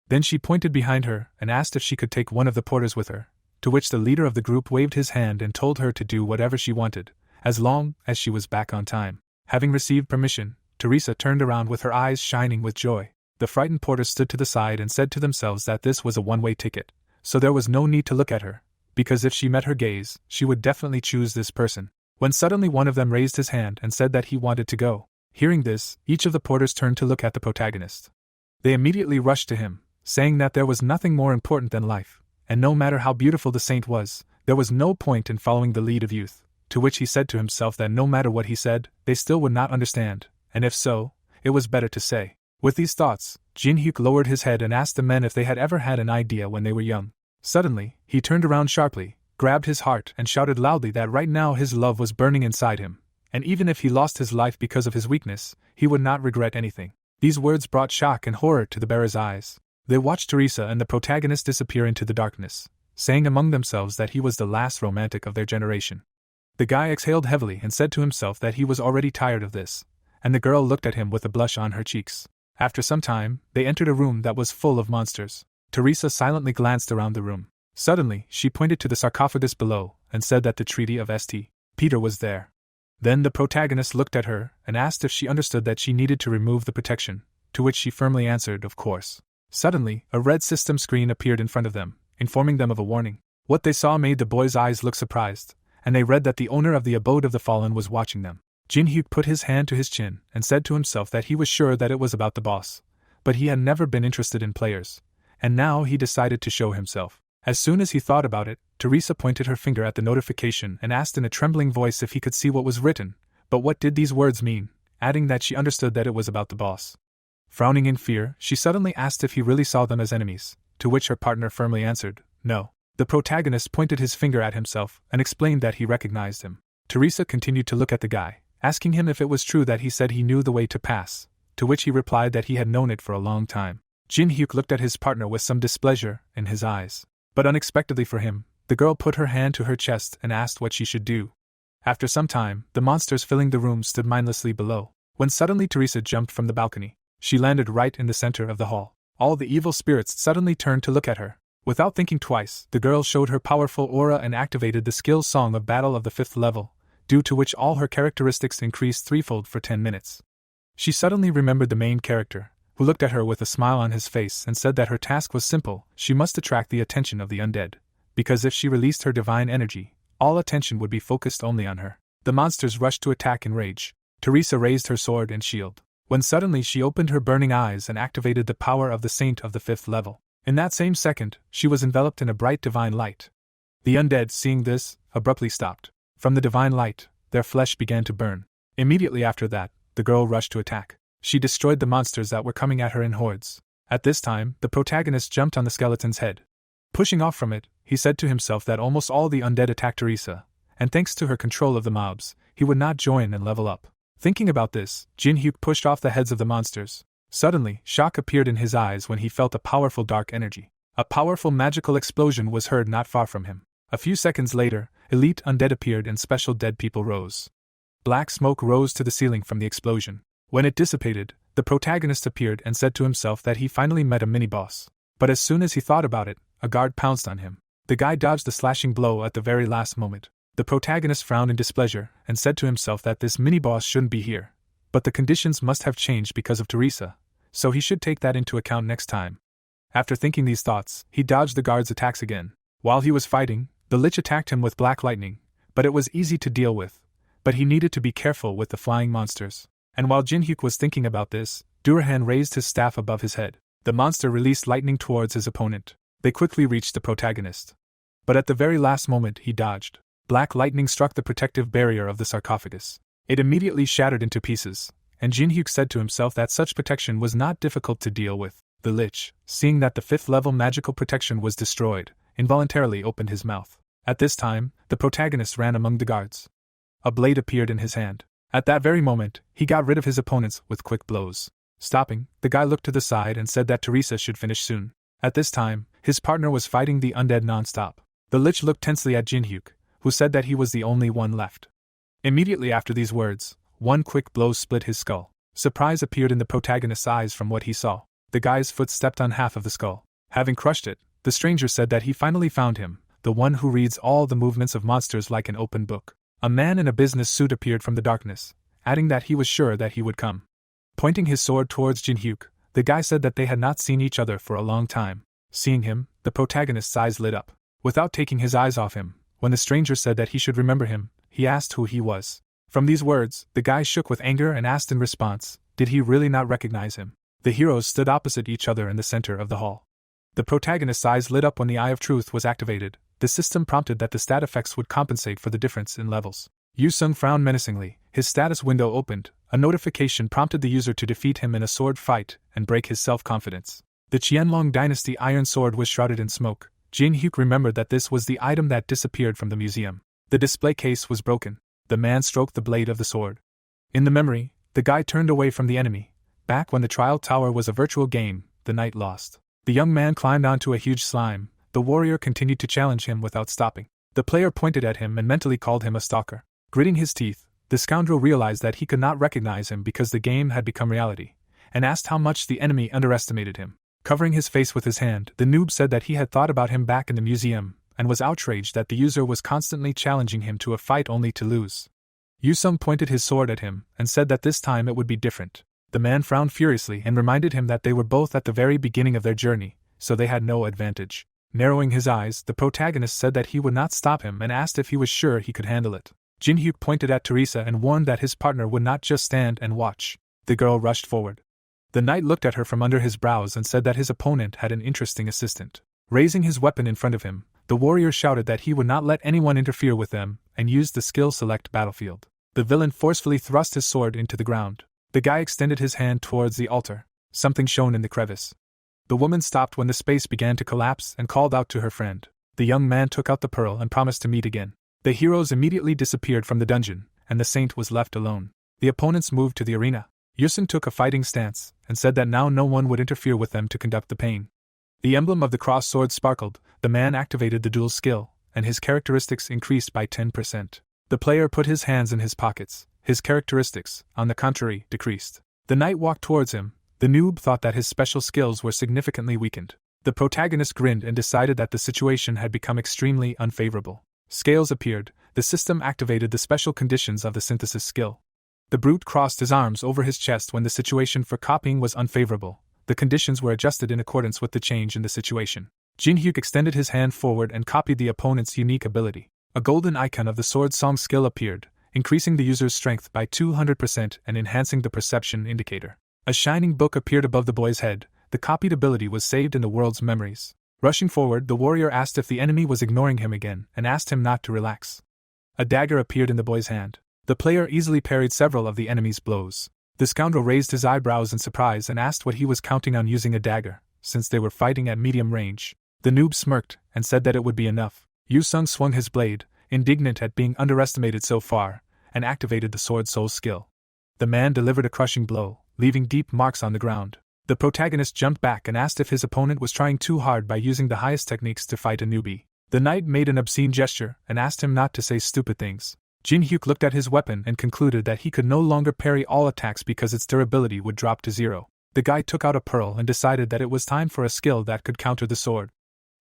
Then she pointed behind her and asked if she could take one of the porters with her, to which the leader of the group waved his hand and told her to do whatever she wanted, as long as she was back on time. Having received permission, Teresa turned around with her eyes shining with joy. The frightened porters stood to the side and said to themselves that this was a one-way ticket, so there was no need to look at her, because if she met her gaze, she would definitely choose this person. When suddenly one of them raised his hand and said that he wanted to go. Hearing this, each of the porters turned to look at the protagonist. They immediately rushed to him, saying that there was nothing more important than life, and no matter how beautiful the saint was, there was no point in following the lead of youth, to which he said to himself that no matter what he said, they still would not understand, and if so, it was better to say. With these thoughts, Jin-hyuk lowered his head and asked the men if they had ever had an idea when they were young. Suddenly, he turned around sharply, grabbed his heart and shouted loudly that right now his love was burning inside him, and even if he lost his life because of his weakness, he would not regret anything. These words brought shock and horror to the bearer's eyes. They watched Teresa and the protagonist disappear into the darkness, saying among themselves that he was the last romantic of their generation. The guy exhaled heavily and said to himself that he was already tired of this, and the girl looked at him with a blush on her cheeks. After some time, they entered a room that was full of monsters. Teresa silently glanced around the room. Suddenly, she pointed to the sarcophagus below and said that the Treaty of St. Peter was there. Then the protagonist looked at her and asked if she understood that she needed to remove the protection, to which she firmly answered, of course. Suddenly, a red system screen appeared in front of them, informing them of a warning. What they saw made the boys' eyes look surprised, and they read that the owner of the abode of the fallen was watching them. Jin-hyuk put his hand to his chin and said to himself that he was sure that it was about the boss, but he had never been interested in players, and now he decided to show himself. As soon as he thought about it, Teresa pointed her finger at the notification and asked in a trembling voice if he could see what was written, but what did these words mean, adding that she understood that it was about the boss. Frowning in fear, she suddenly asked if he really saw them as enemies, to which her partner firmly answered, no. The protagonist pointed his finger at himself and explained that he recognized him. Teresa continued to look at the guy, asking him if it was true that he said he knew the way to pass, to which he replied that he had known it for a long time. Jin Hyuk looked at his partner with some displeasure in his eyes. But unexpectedly for him, the girl put her hand to her chest and asked what she should do. After some time, the monsters filling the room stood mindlessly below, when suddenly Teresa jumped from the balcony. She landed right in the center of the hall. All the evil spirits suddenly turned to look at her. Without thinking twice, the girl showed her powerful aura and activated the skill Song of Battle of the 5th level, due to which all her characteristics increased threefold for 10 minutes. She suddenly remembered the main character, who looked at her with a smile on his face and said that her task was simple: she must attract the attention of the undead, because if she released her divine energy, all attention would be focused only on her. The monsters rushed to attack in rage. Teresa raised her sword and shield, when suddenly she opened her burning eyes and activated the power of the Saint of the 5th level. In that same second, she was enveloped in a bright divine light. The undead, seeing this, abruptly stopped. From the divine light, their flesh began to burn. Immediately after that, the girl rushed to attack. She destroyed the monsters that were coming at her in hordes. At this time, the protagonist jumped on the skeleton's head. Pushing off from it, he said to himself that almost all the undead attacked Teresa, and thanks to her control of the mobs, he would not join and level up. Thinking about this, Jin Hyuk pushed off the heads of the monsters. Suddenly, shock appeared in his eyes when he felt a powerful dark energy. A powerful magical explosion was heard not far from him. A few seconds later, elite undead appeared and special dead people rose. Black smoke rose to the ceiling from the explosion. When it dissipated, the protagonist appeared and said to himself that he finally met a mini-boss. But as soon as he thought about it, a guard pounced on him. The guy dodged the slashing blow at the very last moment. The protagonist frowned in displeasure and said to himself that this mini-boss shouldn't be here. But the conditions must have changed because of Teresa, so he should take that into account next time. After thinking these thoughts, he dodged the guard's attacks again. While he was fighting, the Lich attacked him with black lightning, but it was easy to deal with. But he needed to be careful with the flying monsters. And while Jin Hyuk was thinking about this, Durahan raised his staff above his head. The monster released lightning towards his opponent. They quickly reached the protagonist. But at the very last moment he dodged. Black lightning struck the protective barrier of the sarcophagus. It immediately shattered into pieces, and Jin Hyuk said to himself that such protection was not difficult to deal with. The Lich, seeing that the 5th level magical protection was destroyed, involuntarily opened his mouth. At this time, the protagonist ran among the guards. A blade appeared in his hand. At that very moment, he got rid of his opponents with quick blows. Stopping, the guy looked to the side and said that Teresa should finish soon. At this time, his partner was fighting the undead non-stop. The Lich looked tensely at Jin Hyuk, who said that he was the only one left. Immediately after these words, one quick blow split his skull. Surprise appeared in the protagonist's eyes from what he saw. The guy's foot stepped on half of the skull. Having crushed it, the stranger said that he finally found him, the one who reads all the movements of monsters like an open book. A man in a business suit appeared from the darkness, adding that he was sure that he would come. Pointing his sword towards Jin Hyuk, the guy said that they had not seen each other for a long time. Seeing him, the protagonist's eyes lit up. Without taking his eyes off him, when the stranger said that he should remember him, he asked who he was. From these words, the guy shook with anger and asked in response, did he really not recognize him? The heroes stood opposite each other in the center of the hall. The protagonist's eyes lit up when the Eye of Truth was activated. The system prompted that the stat effects would compensate for the difference in levels. Yu Sung frowned menacingly. His status window opened. A notification prompted the user to defeat him in a sword fight and break his self-confidence. The Qianlong Dynasty iron sword was shrouded in smoke. Jin Hyuk remembered that this was the item that disappeared from the museum. The display case was broken. The man stroked the blade of the sword. In the memory, the guy turned away from the enemy. Back when the trial tower was a virtual game, the knight lost. The young man climbed onto a huge slime. The warrior continued to challenge him without stopping. The player pointed at him and mentally called him a stalker. Gritting his teeth, the scoundrel realized that he could not recognize him because the game had become reality, and asked how much the enemy underestimated him. Covering his face with his hand, the noob said that he had thought about him back in the museum, and was outraged that the user was constantly challenging him to a fight only to lose. Yusung pointed his sword at him, and said that this time it would be different. The man frowned furiously and reminded him that they were both at the very beginning of their journey, so they had no advantage. Narrowing his eyes, the protagonist said that he would not stop him and asked if he was sure he could handle it. Jin Hyuk pointed at Teresa and warned that his partner would not just stand and watch. The girl rushed forward. The knight looked at her from under his brows and said that his opponent had an interesting assistant. Raising his weapon in front of him, the warrior shouted that he would not let anyone interfere with them and used the skill select battlefield. The villain forcefully thrust his sword into the ground. The guy extended his hand towards the altar. Something shone in the crevice. The woman stopped when the space began to collapse and called out to her friend. The young man took out the pearl and promised to meet again. The heroes immediately disappeared from the dungeon, and the saint was left alone. The opponents moved to the arena. Yusun took a fighting stance, and said that now no one would interfere with them to conduct the pain. The emblem of the cross sword sparkled, the man activated the dual skill, and his characteristics increased by 10%. The player put his hands in his pockets, his characteristics, on the contrary, decreased. The knight walked towards him. The noob thought that his special skills were significantly weakened. The protagonist grinned and decided that the situation had become extremely unfavorable. Scales appeared, the system activated the special conditions of the synthesis skill. The brute crossed his arms over his chest when the situation for copying was unfavorable. The conditions were adjusted in accordance with the change in the situation. Jinhyuk extended his hand forward and copied the opponent's unique ability. A golden icon of the sword song skill appeared, increasing the user's strength by 200% and enhancing the perception indicator. A shining book appeared above the boy's head. The copied ability was saved in the world's memories. Rushing forward, the warrior asked if the enemy was ignoring him again and asked him not to relax. A dagger appeared in the boy's hand. The player easily parried several of the enemy's blows. The scoundrel raised his eyebrows in surprise and asked what he was counting on using a dagger, since they were fighting at medium range. The noob smirked and said that it would be enough. Yu-sung swung his blade, indignant at being underestimated so far, and activated the sword soul skill. The man delivered a crushing blow, leaving deep marks on the ground. The protagonist jumped back and asked if his opponent was trying too hard by using the highest techniques to fight a newbie. The knight made an obscene gesture and asked him not to say stupid things. Jinhyuk looked at his weapon and concluded that he could no longer parry all attacks because its durability would drop to 0. The guy took out a pearl and decided that it was time for a skill that could counter the sword.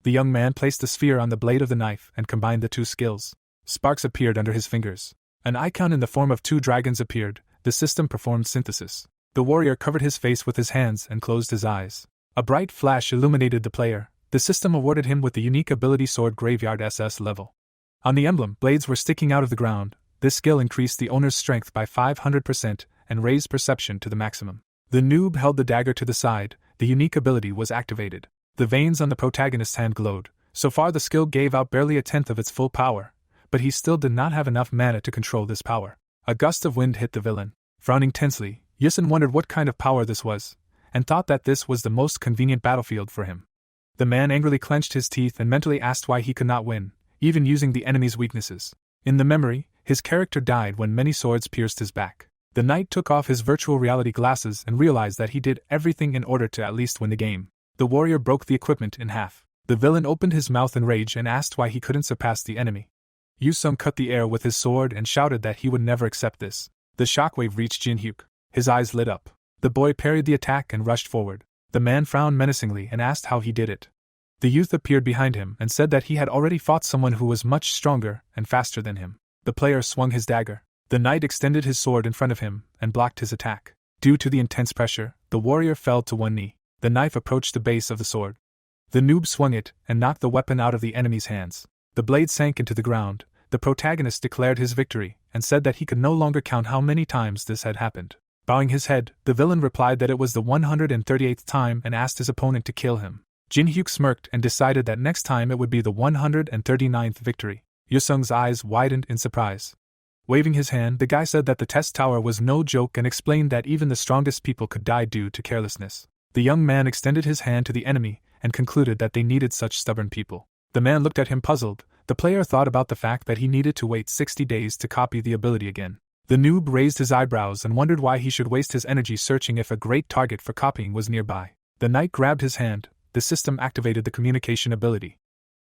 The young man placed the sphere on the blade of the knife and combined the two skills. Sparks appeared under his fingers. An icon in the form of 2 dragons appeared. The system performed synthesis. The warrior covered his face with his hands and closed his eyes. A bright flash illuminated the player. The system awarded him with the unique ability Sword Graveyard SS level. On the emblem, blades were sticking out of the ground. This skill increased the owner's strength by 500% and raised perception to the maximum. The noob held the dagger to the side. The unique ability was activated. The veins on the protagonist's hand glowed. So far the skill gave out barely a tenth of its full power, but he still did not have enough mana to control this power. A gust of wind hit the villain. Frowning tensely, Yusun wondered what kind of power this was, and thought that this was the most convenient battlefield for him. The man angrily clenched his teeth and mentally asked why he could not win, even using the enemy's weaknesses. In the memory, his character died when many swords pierced his back. The knight took off his virtual reality glasses and realized that he did everything in order to at least win the game. The warrior broke the equipment in half. The villain opened his mouth in rage and asked why he couldn't surpass the enemy. Yu-sung cut the air with his sword and shouted that he would never accept this. The shockwave reached Jinhyuk. His eyes lit up. The boy parried the attack and rushed forward. The man frowned menacingly and asked how he did it. The youth appeared behind him and said that he had already fought someone who was much stronger and faster than him. The player swung his dagger. The knight extended his sword in front of him and blocked his attack. Due to the intense pressure, the warrior fell to one knee. The knife approached the base of the sword. The noob swung it and knocked the weapon out of the enemy's hands. The blade sank into the ground. The protagonist declared his victory and said that he could no longer count how many times this had happened. Bowing his head, the villain replied that it was the 138th time and asked his opponent to kill him. Jinhyuk smirked and decided that next time it would be the 139th victory. Yu-sung's eyes widened in surprise. Waving his hand, the guy said that the test tower was no joke and explained that even the strongest people could die due to carelessness. The young man extended his hand to the enemy and concluded that they needed such stubborn people. The man looked at him puzzled. The player thought about the fact that he needed to wait 60 days to copy the ability again. The noob raised his eyebrows and wondered why he should waste his energy searching if a great target for copying was nearby. The knight grabbed his hand. The system activated the communication ability.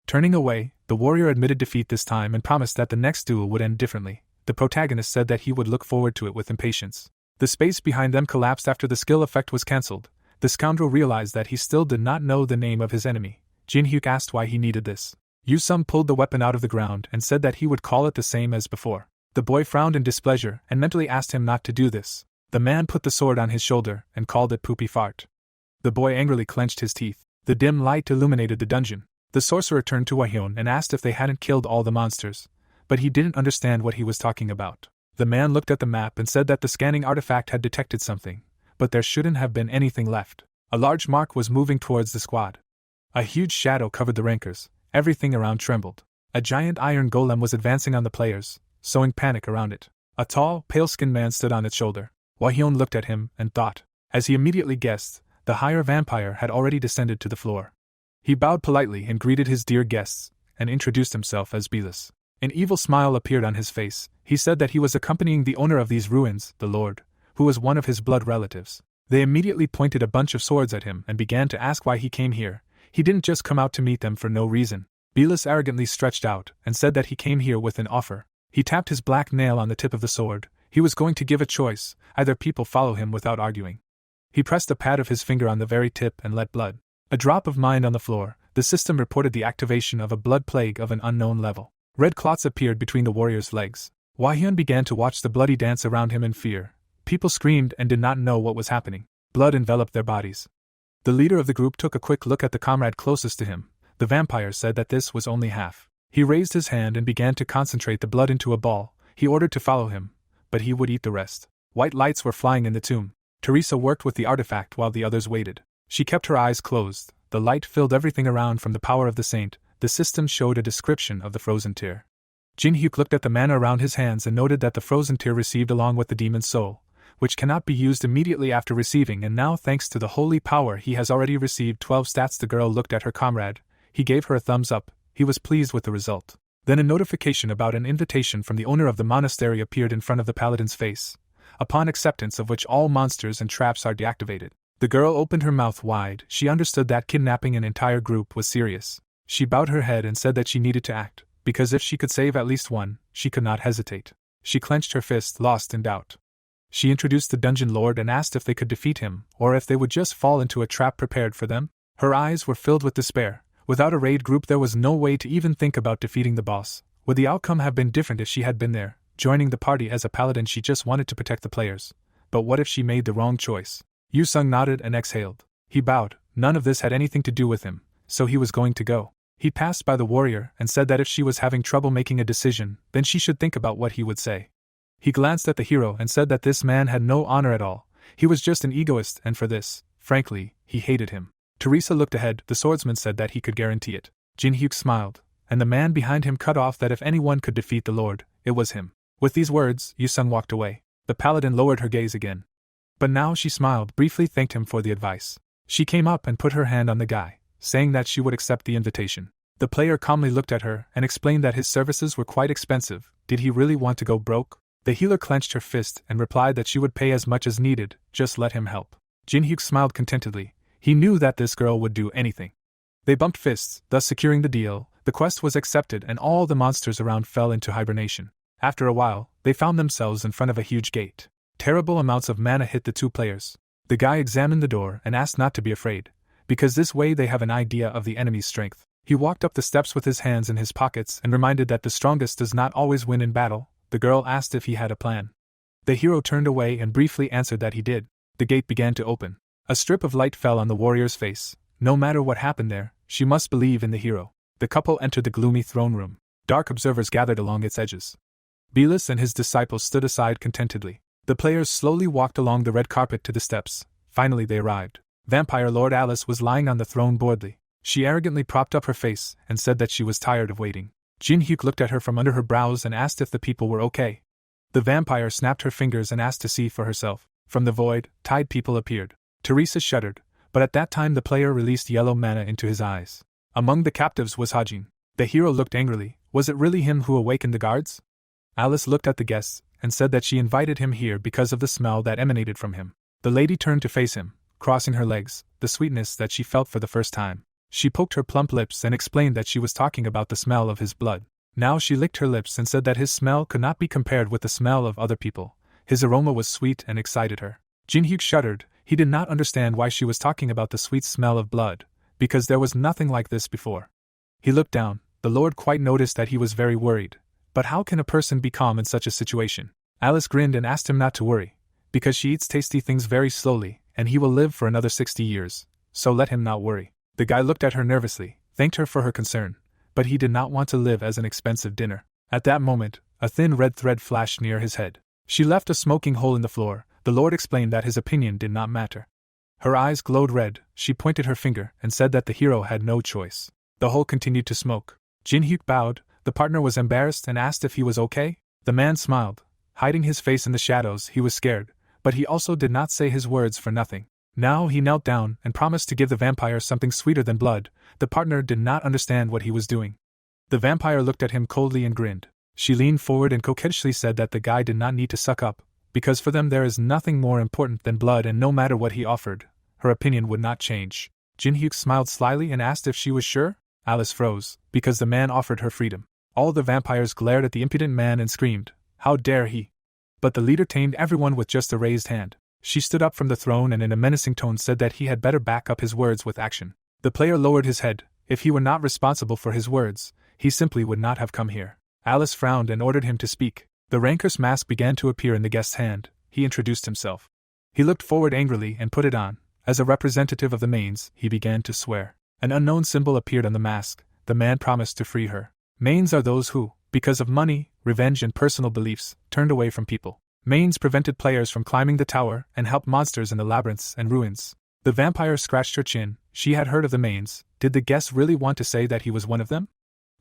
Turning away, the warrior admitted defeat this time and promised that the next duel would end differently. The protagonist said that he would look forward to it with impatience. The space behind them collapsed after the skill effect was cancelled. The scoundrel realized that he still did not know the name of his enemy. Jinhyuk asked why he needed this. Yu-sung pulled the weapon out of the ground and said that he would call it the same as before. The boy frowned in displeasure and mentally asked him not to do this. The man put the sword on his shoulder and called it poopy fart. The boy angrily clenched his teeth. The dim light illuminated the dungeon. The sorcerer turned to Wahyeon and asked if they hadn't killed all the monsters, but he didn't understand what he was talking about. The man looked at the map and said that the scanning artifact had detected something, but there shouldn't have been anything left. A large mark was moving towards the squad. A huge shadow covered the rankers. Everything around trembled. A giant iron golem was advancing on the players, sowing panic around it. A tall, pale-skinned man stood on its shoulder. Wahyeon looked at him and thought. As he immediately guessed, the higher vampire had already descended to the floor. He bowed politely and greeted his dear guests, and introduced himself as Belus. An evil smile appeared on his face. He said that he was accompanying the owner of these ruins, the Lord, who was one of his blood relatives. They immediately pointed a bunch of swords at him and began to ask why he came here. He didn't just come out to meet them for no reason. Belus arrogantly stretched out and said that he came here with an offer. He tapped his black nail on the tip of the sword. He was going to give a choice, either people follow him without arguing. He pressed the pad of his finger on the very tip and let blood. A drop of mind on the floor. The system reported the activation of a blood plague of an unknown level. Red clots appeared between the warrior's legs. Hwa-hyun began to watch the bloody dance around him in fear. People screamed and did not know what was happening. Blood enveloped their bodies. The leader of the group took a quick look at the comrade closest to him. The vampire said that this was only half. He raised his hand and began to concentrate the blood into a ball. He ordered to follow him, but he would eat the rest. White lights were flying in the tomb. Teresa worked with the artifact while the others waited. She kept her eyes closed. The light filled everything around from the power of the saint. The system showed a description of the frozen tear. Jin-hyuk looked at the mana around his hands and noted that the frozen tear received along with the demon's soul, which cannot be used immediately after receiving, and now thanks to the holy power he has already received 12 stats. The girl looked at her comrade. He gave her a thumbs up. He was pleased with the result. Then a notification about an invitation from the owner of the monastery appeared in front of the paladin's face, upon acceptance of which all monsters and traps are deactivated. The girl opened her mouth wide. She understood that kidnapping an entire group was serious. She bowed her head and said that she needed to act, because if she could save at least one, she could not hesitate. She clenched her fist, lost in doubt. She introduced the dungeon lord and asked if they could defeat him, or if they would just fall into a trap prepared for them. Her eyes were filled with despair. Without a raid group there was no way to even think about defeating the boss. Would the outcome have been different if she had been there, joining the party as a paladin? She just wanted to protect the players. But what if she made the wrong choice? Yu-sung nodded and exhaled. He bowed. None of this had anything to do with him, so he was going to go. He passed by the warrior and said that if she was having trouble making a decision, then she should think about what he would say. He glanced at the hero and said that this man had no honor at all. He was just an egoist, and for this, frankly, he hated him. Teresa looked ahead. The swordsman said that he could guarantee it. Jin-hyuk smiled, and the man behind him cut off that if anyone could defeat the lord, it was him. With these words, Yu-sung walked away. The paladin lowered her gaze again. But now she smiled, briefly thanked him for the advice. She came up and put her hand on the guy, saying that she would accept the invitation. The player calmly looked at her and explained that his services were quite expensive. Did he really want to go broke? The healer clenched her fist and replied that she would pay as much as needed, just let him help. Jin-hyuk smiled contentedly. He knew that this girl would do anything. They bumped fists, thus securing the deal. The quest was accepted and all the monsters around fell into hibernation. After a while, they found themselves in front of a huge gate. Terrible amounts of mana hit the two players. The guy examined the door and asked not to be afraid, because this way they have an idea of the enemy's strength. He walked up the steps with his hands in his pockets and reminded that the strongest does not always win in battle. The girl asked if he had a plan. The hero turned away and briefly answered that he did. The gate began to open. A strip of light fell on the warrior's face. No matter what happened there, she must believe in the hero. The couple entered the gloomy throne room. Dark observers gathered along its edges. Belus and his disciples stood aside contentedly. The players slowly walked along the red carpet to the steps. Finally they arrived. Vampire Lord Alice was lying on the throne boredly. She arrogantly propped up her face and said that she was tired of waiting. Jin-hyuk looked at her from under her brows and asked if the people were okay. The vampire snapped her fingers and asked to see for herself. From the void, tied people appeared. Teresa shuddered, but at that time the player released yellow mana into his eyes. Among the captives was Hajin. The hero looked angrily. Was it really him who awakened the guards? Alice looked at the guests and said that she invited him here because of the smell that emanated from him. The lady turned to face him, crossing her legs, the sweetness that she felt for the first time. She poked her plump lips and explained that she was talking about the smell of his blood. Now she licked her lips and said that his smell could not be compared with the smell of other people. His aroma was sweet and excited her. Jin-hyuk shuddered. He did not understand why she was talking about the sweet smell of blood, because there was nothing like this before. He looked down. The Lord quite noticed that he was very worried. But how can a person be calm in such a situation? Alice grinned and asked him not to worry, because she eats tasty things very slowly, and he will live for another 60 years, so let him not worry. The guy looked at her nervously, thanked her for her concern, but he did not want to live as an expensive dinner. At that moment, a thin red thread flashed near his head. She left a smoking hole in the floor. The Lord explained that his opinion did not matter. Her eyes glowed red. She pointed her finger and said that the hero had no choice. The hole continued to smoke. Jin-hyuk bowed. The partner was embarrassed and asked if he was okay. The man smiled. Hiding his face in the shadows, he was scared, but he also did not say his words for nothing. Now he knelt down and promised to give the vampire something sweeter than blood. The partner did not understand what he was doing. The vampire looked at him coldly and grinned. She leaned forward and coquettishly said that the guy did not need to suck up, because for them there is nothing more important than blood, and no matter what he offered, her opinion would not change. Jin-hyuk smiled slyly and asked if she was sure. Alice froze, because the man offered her freedom. All the vampires glared at the impudent man and screamed, "How dare he!" But the leader tamed everyone with just a raised hand. She stood up from the throne and in a menacing tone said that he had better back up his words with action. The player lowered his head. If he were not responsible for his words, he simply would not have come here. Alice frowned and ordered him to speak. The rancor's mask began to appear in the guest's hand. He introduced himself. He looked forward angrily and put it on. As a representative of the Mains, he began to swear. An unknown symbol appeared on the mask. The man promised to free her. Mains are those who, because of money, revenge and personal beliefs, turned away from people. Mains prevented players from climbing the tower and helped monsters in the labyrinths and ruins. The vampire scratched her chin. She had heard of the Mains. Did the guest really want to say that he was one of them?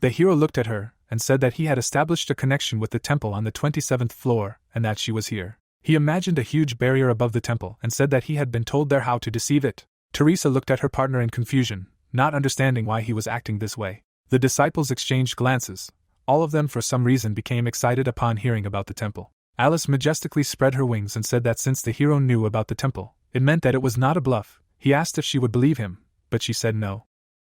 The hero looked at her and said that he had established a connection with the temple on the 27th floor and that she was here. He imagined a huge barrier above the temple and said that he had been told there how to deceive it. Teresa looked at her partner in confusion, not understanding why he was acting this way. The disciples exchanged glances. All of them for some reason became excited upon hearing about the temple. Alice majestically spread her wings and said that since the hero knew about the temple, it meant that it was not a bluff. He asked if she would believe him, but she said no.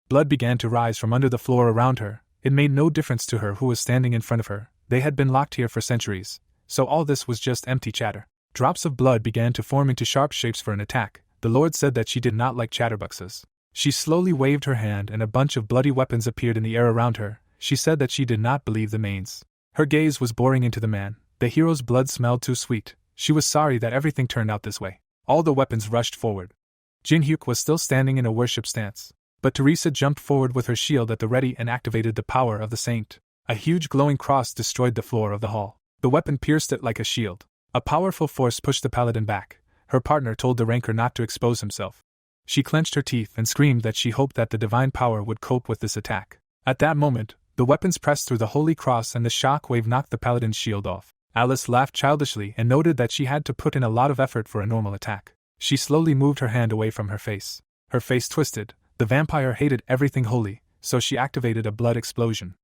Blood began to rise from under the floor around her. It made no difference to her who was standing in front of her. They had been locked here for centuries, so all this was just empty chatter. Drops of blood began to form into sharp shapes for an attack. The Lord said that she did not like chatterboxes. She slowly waved her hand and a bunch of bloody weapons appeared in the air around her. She said that she did not believe the Mains. Her gaze was boring into the man. The hero's blood smelled too sweet. She was sorry that everything turned out this way. All the weapons rushed forward. Jin-hyuk was still standing in a worship stance, but Teresa jumped forward with her shield at the ready and activated the power of the saint. A huge glowing cross destroyed the floor of the hall. The weapon pierced it like a shield. A powerful force pushed the paladin back. Her partner told the rancor not to expose himself. She clenched her teeth and screamed that she hoped that the divine power would cope with this attack. At that moment, the weapons pressed through the holy cross and the shock wave knocked the paladin's shield off. Alice laughed childishly and noted that she had to put in a lot of effort for a normal attack. She slowly moved her hand away from her face. Her face twisted. The vampire hated everything holy, so she activated a blood explosion.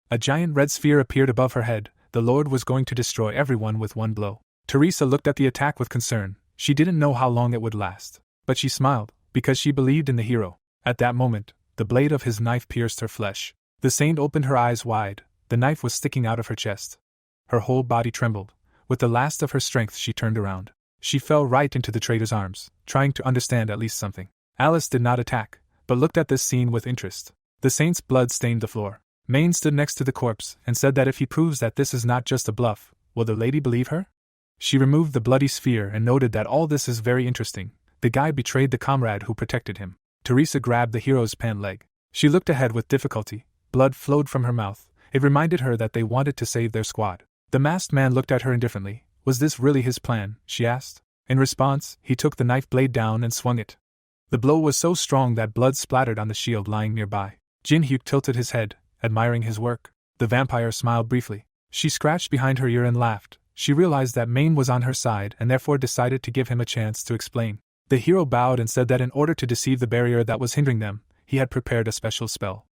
A giant red sphere appeared above her head. The Lord was going to destroy everyone with one blow. Teresa looked at the attack with concern. She didn't know how long it would last, but she smiled, because she believed in the hero. At that moment, the blade of his knife pierced her flesh. The saint opened her eyes wide. The knife was sticking out of her chest. Her whole body trembled. With the last of her strength she turned around. She fell right into the traitor's arms, trying to understand at least something. Alice did not attack, but looked at this scene with interest. The saint's blood stained the floor. Main stood next to the corpse and said that if he proves that this is not just a bluff, will the lady believe her? She removed the bloody sphere and noted that all this is very interesting. The guy betrayed the comrade who protected him. Teresa grabbed the hero's pant leg. She looked ahead with difficulty. Blood flowed from her mouth. It reminded her that they wanted to save their squad. The masked man looked at her indifferently. Was this really his plan? She asked. In response, he took the knife blade down and swung it. The blow was so strong that blood splattered on the shield lying nearby. Jin-hyuk tilted his head, admiring his work. The vampire smiled briefly. She scratched behind her ear and laughed. She realized that Main was on her side and therefore decided to give him a chance to explain. The hero bowed and said that in order to deceive the barrier that was hindering them, he had prepared a special spell.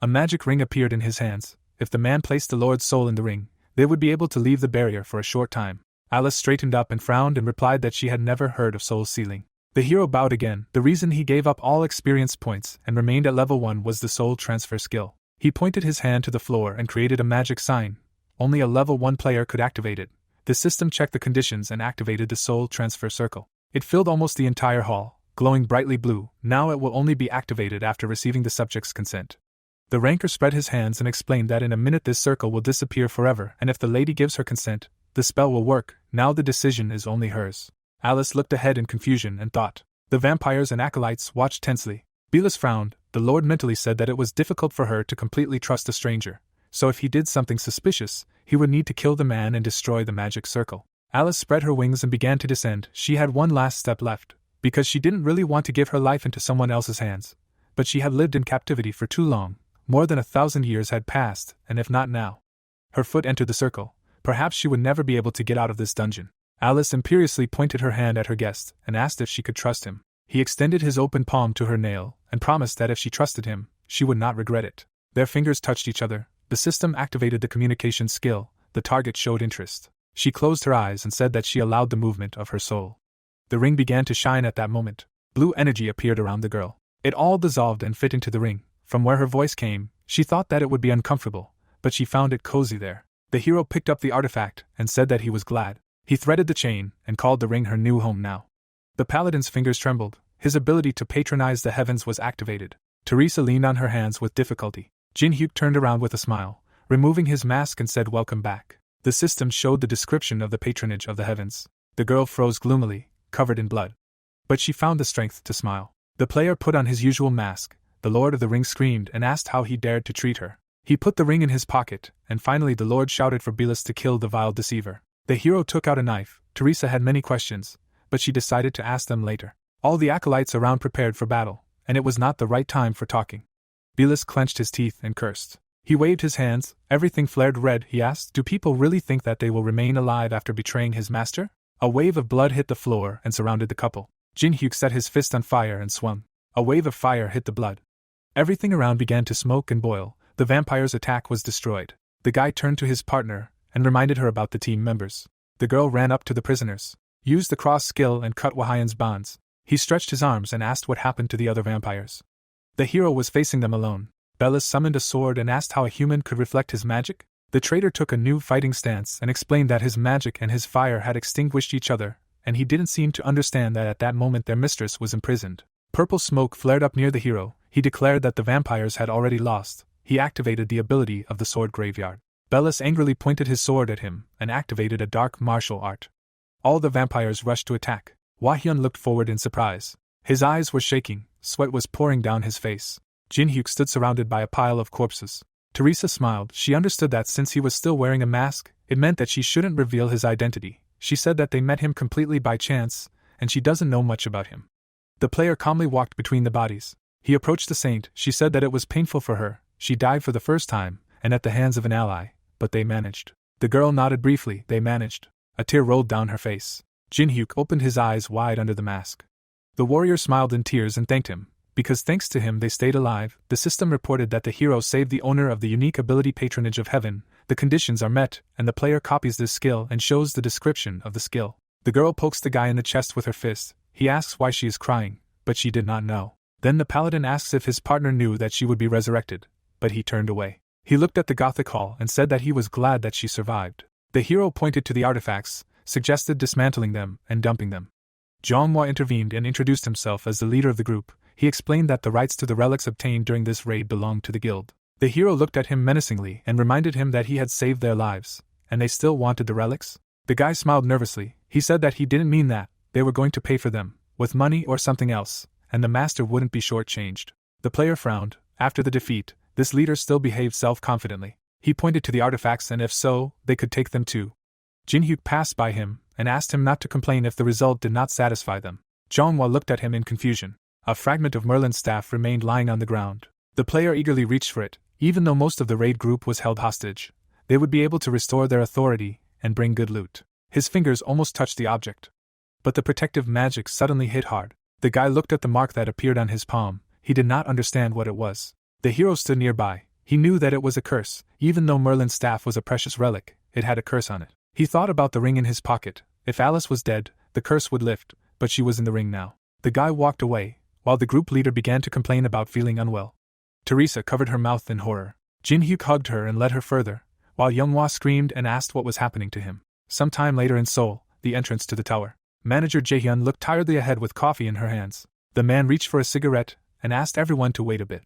A magic ring appeared in his hands. If the man placed the Lord's soul in the ring, they would be able to leave the barrier for a short time. Alice straightened up and frowned and replied that she had never heard of soul sealing. The hero bowed again. The reason he gave up all experience points and remained at level 1 was the soul transfer skill. He pointed his hand to the floor and created a magic sign. Only a level 1 player could activate it. The system checked the conditions and activated the soul transfer circle. It filled almost the entire hall, glowing brightly blue. Now it will only be activated after receiving the subject's consent. The rancor spread his hands and explained that in a minute this circle will disappear forever, and if the lady gives her consent, the spell will work. Now the decision is only hers. Alice looked ahead in confusion and thought. The vampires and acolytes watched tensely. Belis frowned. The Lord mentally said that it was difficult for her to completely trust a stranger, so if he did something suspicious, he would need to kill the man and destroy the magic circle. Alice spread her wings and began to descend. She had one last step left, because she didn't really want to give her life into someone else's hands. But she had lived in captivity for too long. More than 1,000 years had passed, and if not now. Her foot entered the circle. Perhaps she would never be able to get out of this dungeon. Alice imperiously pointed her hand at her guest and asked if she could trust him. He extended his open palm to her nail and promised that if she trusted him, she would not regret it. Their fingers touched each other. The system activated the communication skill. The target showed interest. She closed her eyes and said that she allowed the movement of her soul. The ring began to shine at that moment. Blue energy appeared around the girl. It all dissolved and fit into the ring. From where her voice came, she thought that it would be uncomfortable, but she found it cozy there. The hero picked up the artifact and said that he was glad. He threaded the chain and called the ring her new home now. The paladin's fingers trembled. His ability to patronize the heavens was activated. Teresa leaned on her hands with difficulty. Jin-hyuk turned around with a smile, removing his mask and said welcome back. The system showed the description of the patronage of the heavens. The girl froze gloomily, covered in blood. But she found the strength to smile. The player put on his usual mask. The Lord of the Ring screamed and asked how he dared to treat her. He put the ring in his pocket, and finally the Lord shouted for Belis to kill the vile deceiver. The hero took out a knife. Teresa had many questions, but she decided to ask them later. All the acolytes around prepared for battle, and it was not the right time for talking. Belis clenched his teeth and cursed. He waved his hands. Everything flared red. He asked, do people really think that they will remain alive after betraying his master? A wave of blood hit the floor and surrounded the couple. Jin-hyuk set his fist on fire and swung. A wave of fire hit the blood. Everything around began to smoke and boil. The vampire's attack was destroyed. The guy turned to his partner and reminded her about the team members. The girl ran up to the prisoners, used the cross skill and cut Wahian's bonds. He stretched his arms and asked what happened to the other vampires. The hero was facing them alone. Belis summoned a sword and asked how a human could reflect his magic. The traitor took a new fighting stance and explained that his magic and his fire had extinguished each other, and he didn't seem to understand that at that moment their mistress was imprisoned. Purple smoke flared up near the hero. He declared that the vampires had already lost. He activated the ability of the sword graveyard. Belis angrily pointed his sword at him and activated a dark martial art. All the vampires rushed to attack. Wahyun looked forward in surprise. His eyes were shaking, sweat was pouring down his face. Jin-hyuk stood surrounded by a pile of corpses. Teresa smiled. She understood that since he was still wearing a mask, it meant that she shouldn't reveal his identity. She said that they met him completely by chance, and she doesn't know much about him. The player calmly walked between the bodies. He approached the saint. She said that it was painful for her. She died for the first time, and at the hands of an ally, but they managed. The girl nodded briefly. They managed. A tear rolled down her face. Jin-hyuk opened his eyes wide under the mask. The warrior smiled in tears and thanked him. Because thanks to him they stayed alive. The system reported that the hero saved the owner of the unique ability Patronage of Heaven. The conditions are met, and the player copies this skill and shows the description of the skill. The girl pokes the guy in the chest with her fist. He asks why she is crying, but she did not know. Then the paladin asks if his partner knew that she would be resurrected, but he turned away. He looked at the Gothic hall and said that he was glad that she survived. The hero pointed to the artifacts, suggested dismantling them and dumping them. Zhonghua intervened and introduced himself as the leader of the group. He explained that the rights to the relics obtained during this raid belonged to the guild. The hero looked at him menacingly and reminded him that he had saved their lives, and they still wanted the relics? The guy smiled nervously. He said that he didn't mean that. They were going to pay for them, with money or something else, and the master wouldn't be shortchanged. The player frowned. After the defeat, this leader still behaved self-confidently. He pointed to the artifacts and if so, they could take them too. Jin-hyuk passed by him and asked him not to complain if the result did not satisfy them. Zhonghua looked at him in confusion. A fragment of Merlin's staff remained lying on the ground. The player eagerly reached for it. Even though most of the raid group was held hostage, they would be able to restore their authority and bring good loot. His fingers almost touched the object. But the protective magic suddenly hit hard. The guy looked at the mark that appeared on his palm. He did not understand what it was. The hero stood nearby. He knew that it was a curse. Even though Merlin's staff was a precious relic, it had a curse on it. He thought about the ring in his pocket. If Alice was dead, the curse would lift, but she was in the ring now. The guy walked away, while the group leader began to complain about feeling unwell. Teresa covered her mouth in horror. Jin-hyuk hugged her and led her further, while Younghwa screamed and asked what was happening to him. Some time later in Seoul, the entrance to the tower. Manager Jaehyun looked tiredly ahead with coffee in her hands. The man reached for a cigarette and asked everyone to wait a bit.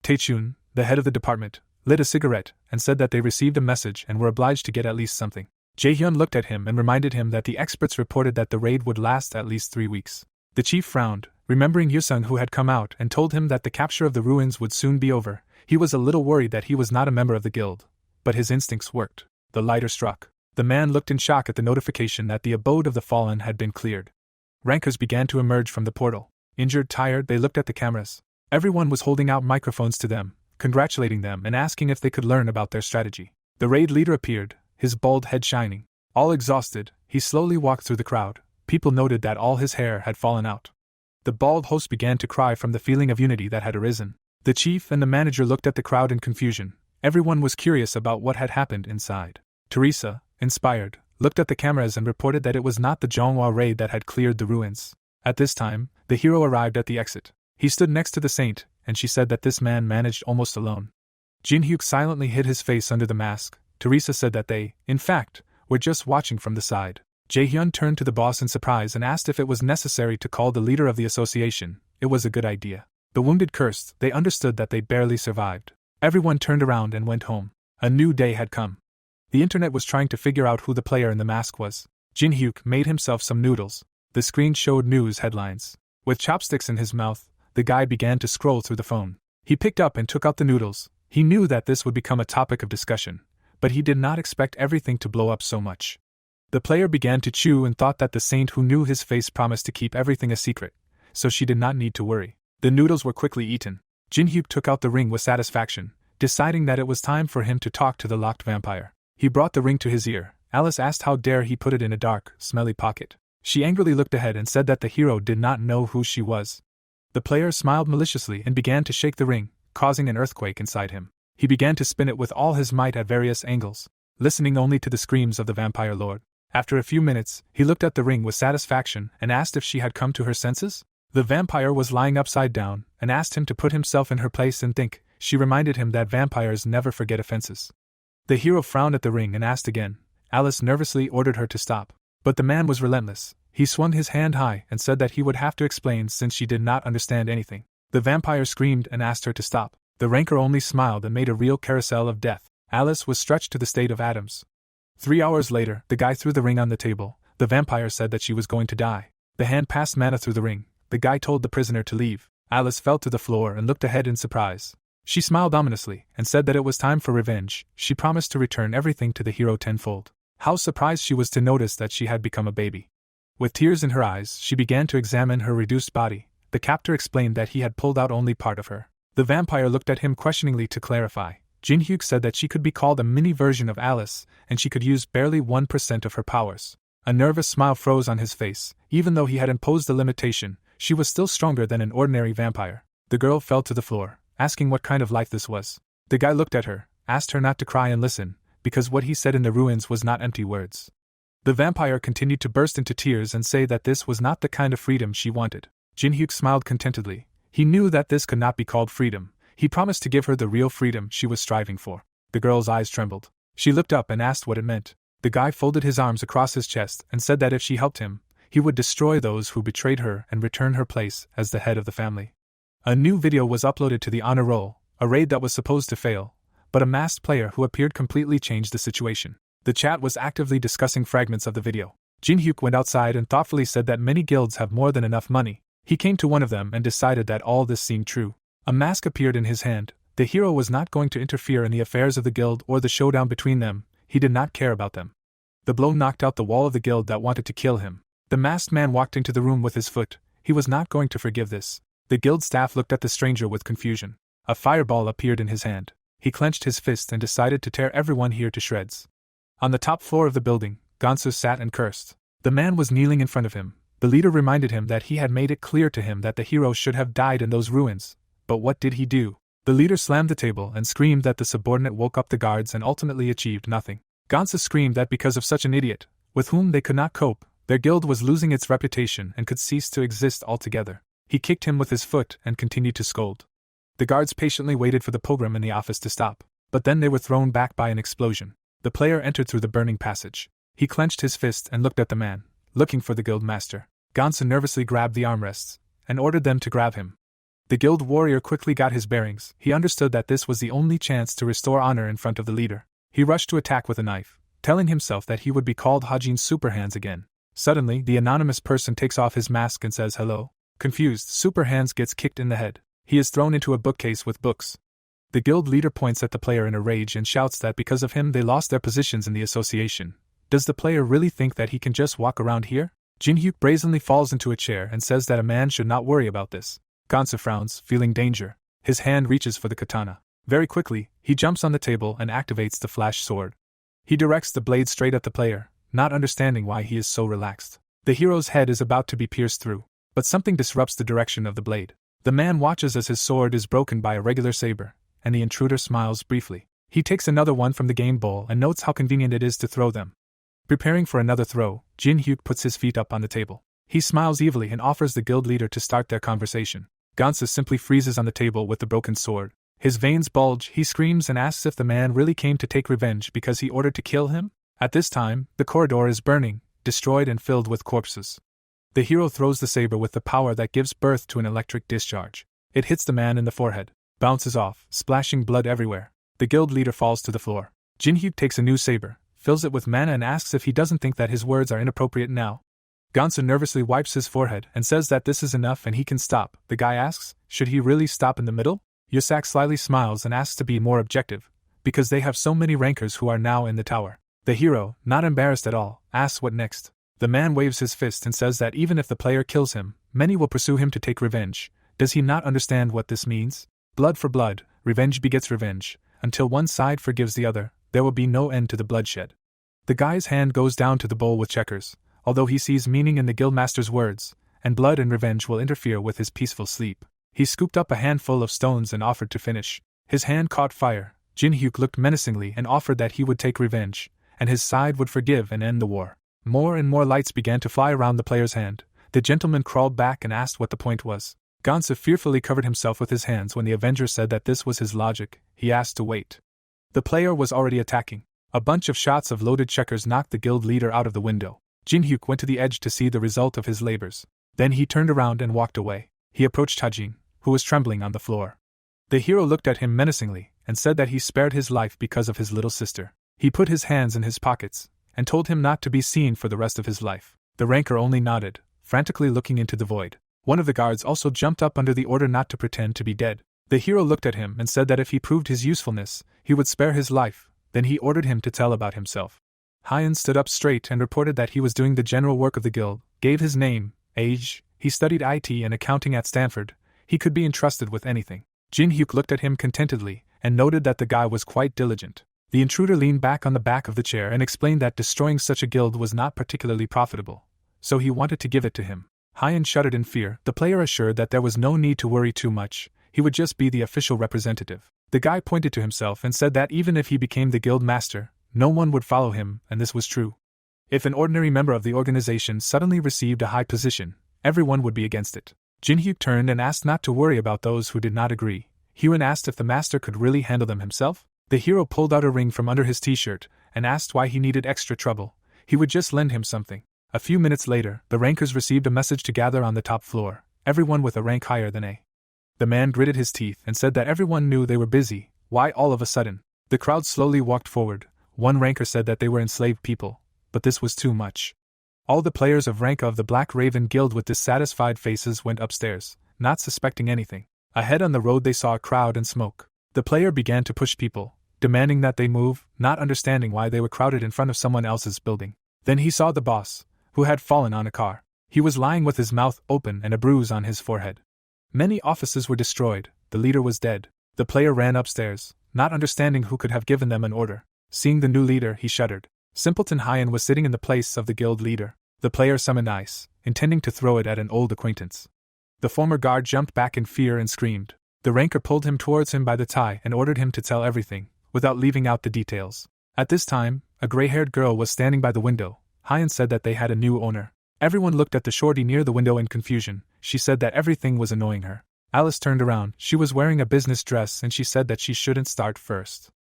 Taechun, the head of the department, lit a cigarette and said that they received a message and were obliged to get at least something. Jaehyun looked at him and reminded him that the experts reported that the raid would last at least 3 weeks. The chief frowned, remembering Yusung who had come out and told him that the capture of the ruins would soon be over. He was a little worried that he was not a member of the guild, but his instincts worked. The lighter struck. The man looked in shock at the notification that the abode of the fallen had been cleared. Rankers began to emerge from the portal. Injured, tired, they looked at the cameras. Everyone was holding out microphones to them, congratulating them and asking if they could learn about their strategy. The raid leader appeared, his bald head shining. All exhausted, he slowly walked through the crowd. People noted that all his hair had fallen out. The bald host began to cry from the feeling of unity that had arisen. The chief and the manager looked at the crowd in confusion. Everyone was curious about what had happened inside. Teresa, inspired, looked at the cameras and reported that it was not the Zhonghua raid that had cleared the ruins. At this time, the hero arrived at the exit. He stood next to the saint, and she said that this man managed almost alone. Jin-hyuk silently hid his face under the mask. Teresa said that they, in fact, were just watching from the side. Jae-hyun turned to the boss in surprise and asked if it was necessary to call the leader of the association. It was a good idea. The wounded cursed, they understood that they barely survived. Everyone turned around and went home. A new day had come. The internet was trying to figure out who the player in the mask was. Jin-hyuk made himself some noodles. The screen showed news headlines. With chopsticks in his mouth, the guy began to scroll through the phone. He picked up and took out the noodles. He knew that this would become a topic of discussion, but he did not expect everything to blow up so much. The player began to chew and thought that the saint who knew his face promised to keep everything a secret, so she did not need to worry. The noodles were quickly eaten. Jin-hyuk took out the ring with satisfaction, deciding that it was time for him to talk to the locked vampire. He brought the ring to his ear. Alice asked how dare he put it in a dark, smelly pocket. She angrily looked ahead and said that the hero did not know who she was. The player smiled maliciously and began to shake the ring, causing an earthquake inside him. He began to spin it with all his might at various angles, listening only to the screams of the vampire lord. After a few minutes, he looked at the ring with satisfaction and asked if she had come to her senses. The vampire was lying upside down and asked him to put himself in her place and think. She reminded him that vampires never forget offenses. The hero frowned at the ring and asked again. Alice nervously ordered her to stop. But the man was relentless. He swung his hand high and said that he would have to explain since she did not understand anything. The vampire screamed and asked her to stop. The rancor only smiled and made a real carousel of death. Alice was stretched to the state of atoms. 3 hours later, the guy threw the ring on the table. The vampire said that she was going to die. The hand passed mana through the ring. The guy told the prisoner to leave. Alice fell to the floor and looked ahead in surprise. She smiled ominously and said that it was time for revenge. She promised to return everything to the hero tenfold. How surprised she was to notice that she had become a baby. With tears in her eyes, she began to examine her reduced body. The captor explained that he had pulled out only part of her. The vampire looked at him questioningly to clarify. Jin-hyuk said that she could be called a mini version of Alice, and she could use barely 1% of her powers. A nervous smile froze on his face. Even though he had imposed a limitation, she was still stronger than an ordinary vampire. The girl fell to the floor, asking what kind of life this was. The guy looked at her, asked her not to cry and listen, because what he said in the ruins was not empty words. The vampire continued to burst into tears and say that this was not the kind of freedom she wanted. Jin-hyuk smiled contentedly. He knew that this could not be called freedom. He promised to give her the real freedom she was striving for. The girl's eyes trembled. She looked up and asked what it meant. The guy folded his arms across his chest and said that if she helped him, he would destroy those who betrayed her and return her place as the head of the family. A new video was uploaded to the honor roll, a raid that was supposed to fail, but a masked player who appeared completely changed the situation. The chat was actively discussing fragments of the video. Jin-hyuk went outside and thoughtfully said that many guilds have more than enough money. He came to one of them and decided that all this seemed true. A mask appeared in his hand. The hero was not going to interfere in the affairs of the guild or the showdown between them. He did not care about them. The blow knocked out the wall of the guild that wanted to kill him. The masked man walked into the room with his foot. He was not going to forgive this. The guild staff looked at the stranger with confusion. A fireball appeared in his hand. He clenched his fist and decided to tear everyone here to shreds. On the top floor of the building, Gansu sat and cursed. The man was kneeling in front of him. The leader reminded him that he had made it clear to him that the hero should have died in those ruins. But what did he do? The leader slammed the table and screamed that the subordinate woke up the guards and ultimately achieved nothing. Gansu screamed that because of such an idiot, with whom they could not cope, their guild was losing its reputation and could cease to exist altogether. He kicked him with his foot and continued to scold. The guards patiently waited for the pogrom in the office to stop, but then they were thrown back by an explosion. The player entered through the burning passage. He clenched his fist and looked at the man, looking for the guild master. Gansu nervously grabbed the armrests and ordered them to grab him. The guild warrior quickly got his bearings. He understood that this was the only chance to restore honor in front of the leader. He rushed to attack with a knife, telling himself that he would be called Hajin's Superhands again. Suddenly, the anonymous person takes off his mask and says hello. Confused, Superhands gets kicked in the head. He is thrown into a bookcase with books. The guild leader points at the player in a rage and shouts that because of him they lost their positions in the association. Does the player really think that he can just walk around here? Jin-hyuk brazenly falls into a chair and says that a man should not worry about this. Gansu frowns, feeling danger. His hand reaches for the katana. Very quickly, he jumps on the table and activates the flash sword. He directs the blade straight at the player, not understanding why he is so relaxed. The hero's head is about to be pierced through, but something disrupts the direction of the blade. The man watches as his sword is broken by a regular saber, and the intruder smiles briefly. He takes another one from the game bowl and notes how convenient it is to throw them. Preparing for another throw, Jin-hyuk puts his feet up on the table. He smiles evilly and offers the guild leader to start their conversation. Gansa simply freezes on the table with the broken sword. His veins bulge, he screams and asks if the man really came to take revenge because he ordered to kill him. At this time, the corridor is burning, destroyed and filled with corpses. The hero throws the saber with the power that gives birth to an electric discharge. It hits the man in the forehead, bounces off, splashing blood everywhere. The guild leader falls to the floor. Jin-hyuk takes a new saber, fills it with mana and asks if he doesn't think that his words are inappropriate now. Gansa nervously wipes his forehead and says that this is enough and he can stop. The guy asks, should he really stop in the middle? Yusak slyly smiles and asks to be more objective, because they have so many rankers who are now in the tower. The hero, not embarrassed at all, asks what next. The man waves his fist and says that even if the player kills him, many will pursue him to take revenge. Does he not understand what this means? Blood for blood, revenge begets revenge. Until one side forgives the other, there will be no end to the bloodshed. The guy's hand goes down to the bowl with checkers, although he sees meaning in the guildmaster's words, and blood and revenge will interfere with his peaceful sleep. He scooped up a handful of stones and offered to finish. His hand caught fire. Jin-hyuk looked menacingly and offered that he would take revenge, and his side would forgive and end the war. More and more lights began to fly around the player's hand. The gentleman crawled back and asked what the point was. Gansa fearfully covered himself with his hands when the Avenger said that this was his logic. He asked to wait. The player was already attacking. A bunch of shots of loaded checkers knocked the guild leader out of the window. Jin-hyuk went to the edge to see the result of his labors. Then he turned around and walked away. He approached Hajin, who was trembling on the floor. The hero looked at him menacingly and said that he spared his life because of his little sister. He put his hands in his pockets and told him not to be seen for the rest of his life. The ranker only nodded, frantically looking into the void. One of the guards also jumped up under the order not to pretend to be dead. The hero looked at him and said that if he proved his usefulness, he would spare his life. Then he ordered him to tell about himself. Hyan stood up straight and reported that he was doing the general work of the guild, gave his name, age, he studied IT and accounting at Stanford. He could be entrusted with anything. Jin-hyuk looked at him contentedly and noted that the guy was quite diligent. The intruder leaned back on the back of the chair and explained that destroying such a guild was not particularly profitable, so he wanted to give it to him. Hyan shuddered in fear. The player assured that there was no need to worry too much, he would just be the official representative. The guy pointed to himself and said that even if he became the guild master, no one would follow him, and this was true. If an ordinary member of the organization suddenly received a high position, everyone would be against it. Jin-hyuk turned and asked not to worry about those who did not agree. Hyun asked if the master could really handle them himself. The hero pulled out a ring from under his t-shirt and asked why he needed extra trouble. He would just lend him something. A few minutes later, the rankers received a message to gather on the top floor, everyone with a rank higher than A. The man gritted his teeth and said that everyone knew they were busy. Why all of a sudden? The crowd slowly walked forward. One ranker said that they were enslaved people, but this was too much. All the players of rank of the Black Raven Guild with dissatisfied faces went upstairs, not suspecting anything. Ahead on the road they saw a crowd and smoke. The player began to push people, demanding that they move, not understanding why they were crowded in front of someone else's building. Then he saw the boss, who had fallen on a car. He was lying with his mouth open and a bruise on his forehead. Many offices were destroyed. The leader was dead. The player ran upstairs, not understanding who could have given them an order. Seeing the new leader, he shuddered. Simpleton Hyan was sitting in the place of the guild leader. The player summoned ice, intending to throw it at an old acquaintance. The former guard jumped back in fear and screamed. The ranker pulled him towards him by the tie and ordered him to tell everything, without leaving out the details. At this time, a gray-haired girl was standing by the window. Hyan said that they had a new owner. Everyone looked at the shorty near the window in confusion. She said that everything was annoying her. Alice turned around. She was wearing a business dress and she said that she shouldn't start first.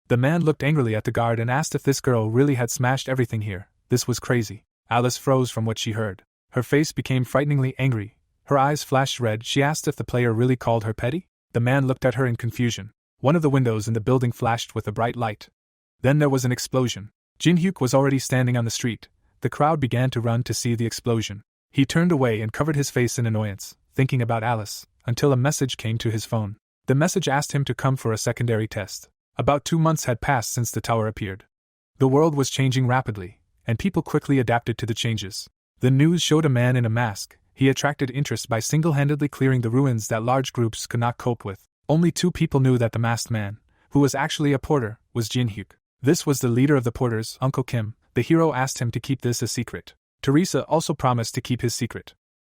The man looked angrily at the guard and asked if this girl really had smashed everything here. This was crazy. Alice froze from what she heard. Her face became frighteningly angry. Her eyes flashed red. She asked if the player really called her petty. The man looked at her in confusion. One of the windows in the building flashed with a bright light. Then there was an explosion. Jin-hyuk was already standing on the street. The crowd began to run to see the explosion. He turned away and covered his face in annoyance, thinking about Alice, until a message came to his phone. The message asked him to come for a secondary test. About 2 months had passed since the tower appeared. The world was changing rapidly, and people quickly adapted to the changes. The news showed a man in a mask. He attracted interest by single-handedly clearing the ruins that large groups could not cope with. Only 2 people knew that the masked man, who was actually a porter, was Jin-hyuk. This was the leader of the porters, Uncle Kim. The hero asked him to keep this a secret. Teresa also promised to keep his secret.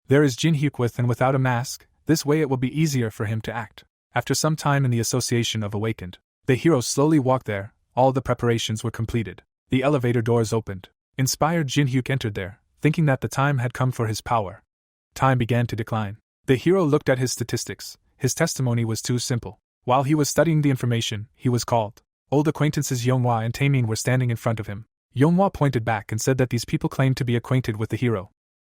There is Jin-hyuk with and without a mask. This way it will be easier for him to act. After some time in the Association of Awakened, the hero slowly walked there. All the preparations were completed. The elevator doors opened. Inspired, Jin-hyuk entered there, thinking that the time had come for his power. Time began to decline. The hero looked at his statistics. His testimony was too simple. While he was studying the information, he was called. Old acquaintances Yeonghwa and Taemin were standing in front of him. Yeonghwa pointed back and said that these people claimed to be acquainted with the hero.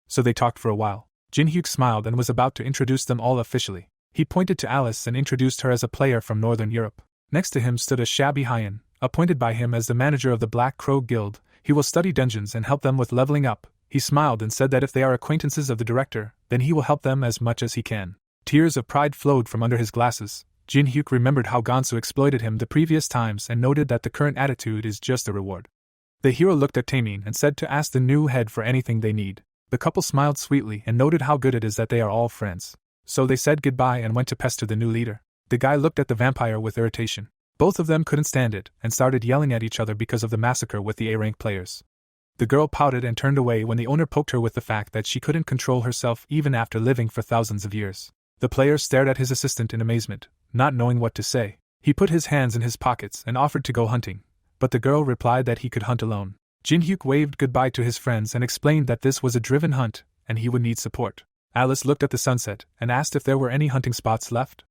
So they talked for a while. Jin-hyuk smiled and was about to introduce them all officially. He pointed to Alice and introduced her as a player from Northern Europe. Next to him stood a shabby Hyan, appointed by him as the manager of the Black Crow Guild. He will study dungeons and help them with leveling up. He smiled and said that if they are acquaintances of the director, then he will help them as much as he can. Tears of pride flowed from under his glasses. Jin-hyuk remembered how Gansu exploited him the previous times and noted that the current attitude is just a reward. The hero looked at Taemin and said to ask the new head for anything they need. The couple smiled sweetly and noted how good it is that they are all friends. So they said goodbye and went to pester the new leader. The guy looked at the vampire with irritation. Both of them couldn't stand it and started yelling at each other because of the massacre with the A-rank players. The girl pouted and turned away when the owner poked her with the fact that she couldn't control herself even after living for thousands of years. The player stared at his assistant in amazement, not knowing what to say. He put his hands in his pockets and offered to go hunting, but the girl replied that he could hunt alone. Jin-hyuk waved goodbye to his friends and explained that this was a driven hunt, and he would need support. Alice looked at the sunset and asked if there were any hunting spots left.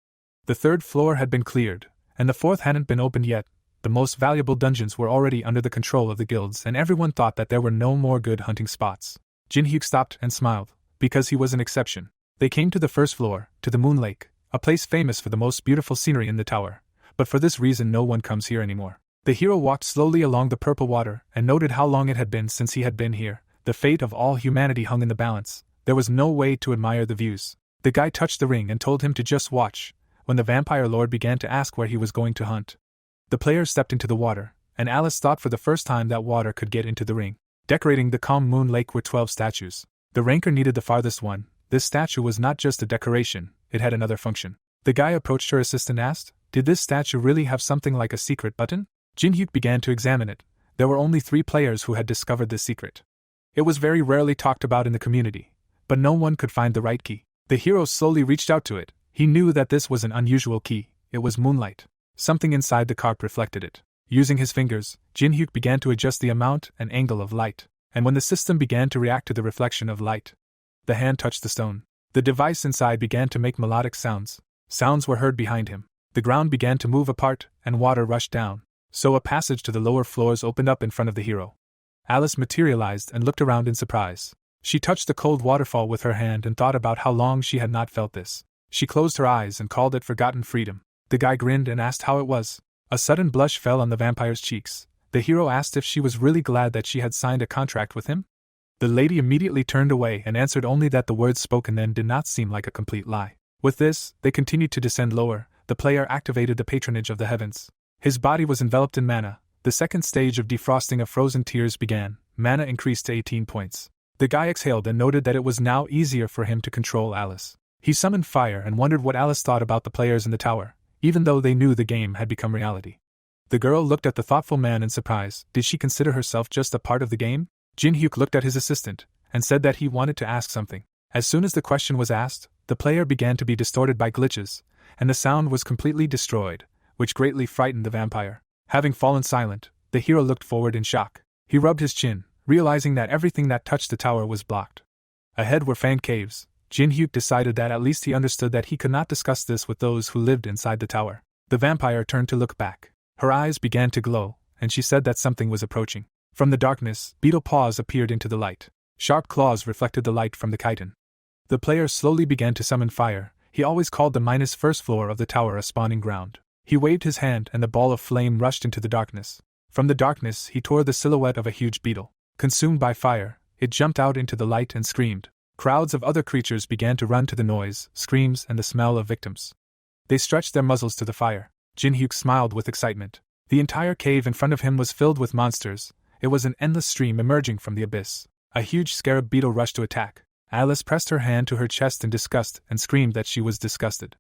The third floor had been cleared, and the fourth hadn't been opened yet. The most valuable dungeons were already under the control of the guilds, and everyone thought that there were no more good hunting spots. Jin-hyuk stopped and smiled, because he was an exception. They came to the first floor, to the Moon Lake, a place famous for the most beautiful scenery in the tower, but for this reason no one comes here anymore. The hero walked slowly along the purple water and noted how long it had been since he had been here. The fate of all humanity hung in the balance. There was no way to admire the views. The guy touched the ring and told him to just watch, when the vampire lord began to ask where he was going to hunt. The player stepped into the water, and Alice thought for the first time that water could get into the ring. Decorating the calm moon lake were 12 statues. The ranker needed the farthest one. This statue was not just a decoration, it had another function. The guy approached her assistant and asked, "Did this statue really have something like a secret button?" Jin-hyuk began to examine it. There were only 3 players who had discovered this secret. It was very rarely talked about in the community, but no one could find the right key. The hero slowly reached out to it. He knew that this was an unusual key. It was moonlight. Something inside the carp reflected it. Using his fingers, Jin-hyuk began to adjust the amount and angle of light, and when the system began to react to the reflection of light, the hand touched the stone. The device inside began to make melodic sounds. Sounds were heard behind him. The ground began to move apart, and water rushed down. So a passage to the lower floors opened up in front of the hero. Alice materialized and looked around in surprise. She touched the cold waterfall with her hand and thought about how long she had not felt this. She closed her eyes and called it forgotten freedom. The guy grinned and asked how it was. A sudden blush fell on the vampire's cheeks. The hero asked if she was really glad that she had signed a contract with him. The lady immediately turned away and answered only that the words spoken then did not seem like a complete lie. With this, they continued to descend lower. The player activated the patronage of the heavens. His body was enveloped in mana. The second stage of defrosting of frozen tears began. Mana increased to 18 points. The guy exhaled and noted that it was now easier for him to control Alice. He summoned fire and wondered what Alice thought about the players in the tower, even though they knew the game had become reality. The girl looked at the thoughtful man in surprise. Did she consider herself just a part of the game? Jin-hyuk looked at his assistant and said that he wanted to ask something. As soon as the question was asked, the player began to be distorted by glitches, and the sound was completely destroyed, which greatly frightened the vampire. Having fallen silent, the hero looked forward in shock. He rubbed his chin, realizing that everything that touched the tower was blocked. Ahead were fan caves. Jin-hyuk decided that at least he understood that he could not discuss this with those who lived inside the tower. The vampire turned to look back. Her eyes began to glow, and she said that something was approaching. From the darkness, beetle paws appeared into the light. Sharp claws reflected the light from the chitin. The player slowly began to summon fire. He always called the first floor of the tower a spawning ground. He waved his hand and the ball of flame rushed into the darkness. From the darkness he tore the silhouette of a huge beetle. Consumed by fire, it jumped out into the light and screamed. Crowds of other creatures began to run to the noise, screams, and the smell of victims. They stretched their muzzles to the fire. Jin-hyuk smiled with excitement. The entire cave in front of him was filled with monsters. It was an endless stream emerging from the abyss. A huge scarab beetle rushed to attack. Alice pressed her hand to her chest in disgust and screamed that she was disgusted.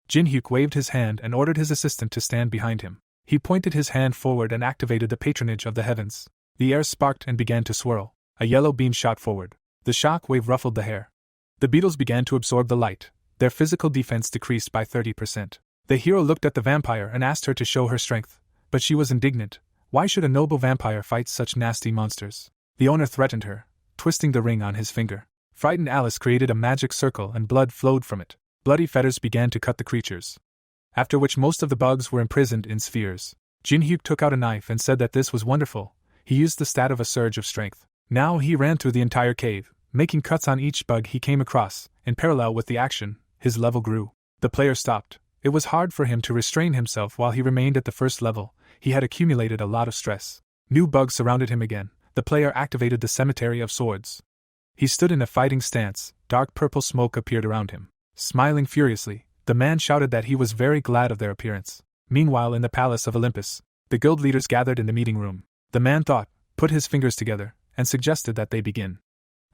Jin-hyuk waved his hand and ordered his assistant to stand behind him. He pointed his hand forward and activated the patronage of the heavens. The air sparked and began to swirl. A yellow beam shot forward. The shock wave ruffled the hair. The beetles began to absorb the light. Their physical defense decreased by 30%. The hero looked at the vampire and asked her to show her strength, but she was indignant. Why should a noble vampire fight such nasty monsters? The owner threatened her, twisting the ring on his finger. Frightened Alice created a magic circle and blood flowed from it. Bloody fetters began to cut the creatures, after which most of the bugs were imprisoned in spheres. Jin-hyuk took out a knife and said that this was wonderful. He used the stat of a surge of strength. Now he ran through the entire cave, making cuts on each bug he came across. In parallel with the action, his level grew. The player stopped. It was hard for him to restrain himself while he remained at the first level. He had accumulated a lot of stress. New bugs surrounded him again. The player activated the Cemetery of Swords. He stood in a fighting stance. Dark purple smoke appeared around him. Smiling furiously, the man shouted that he was very glad of their appearance. Meanwhile, in the Palace of Olympus, the guild leaders gathered in the meeting room. The man thought, put his fingers together, and suggested that they begin.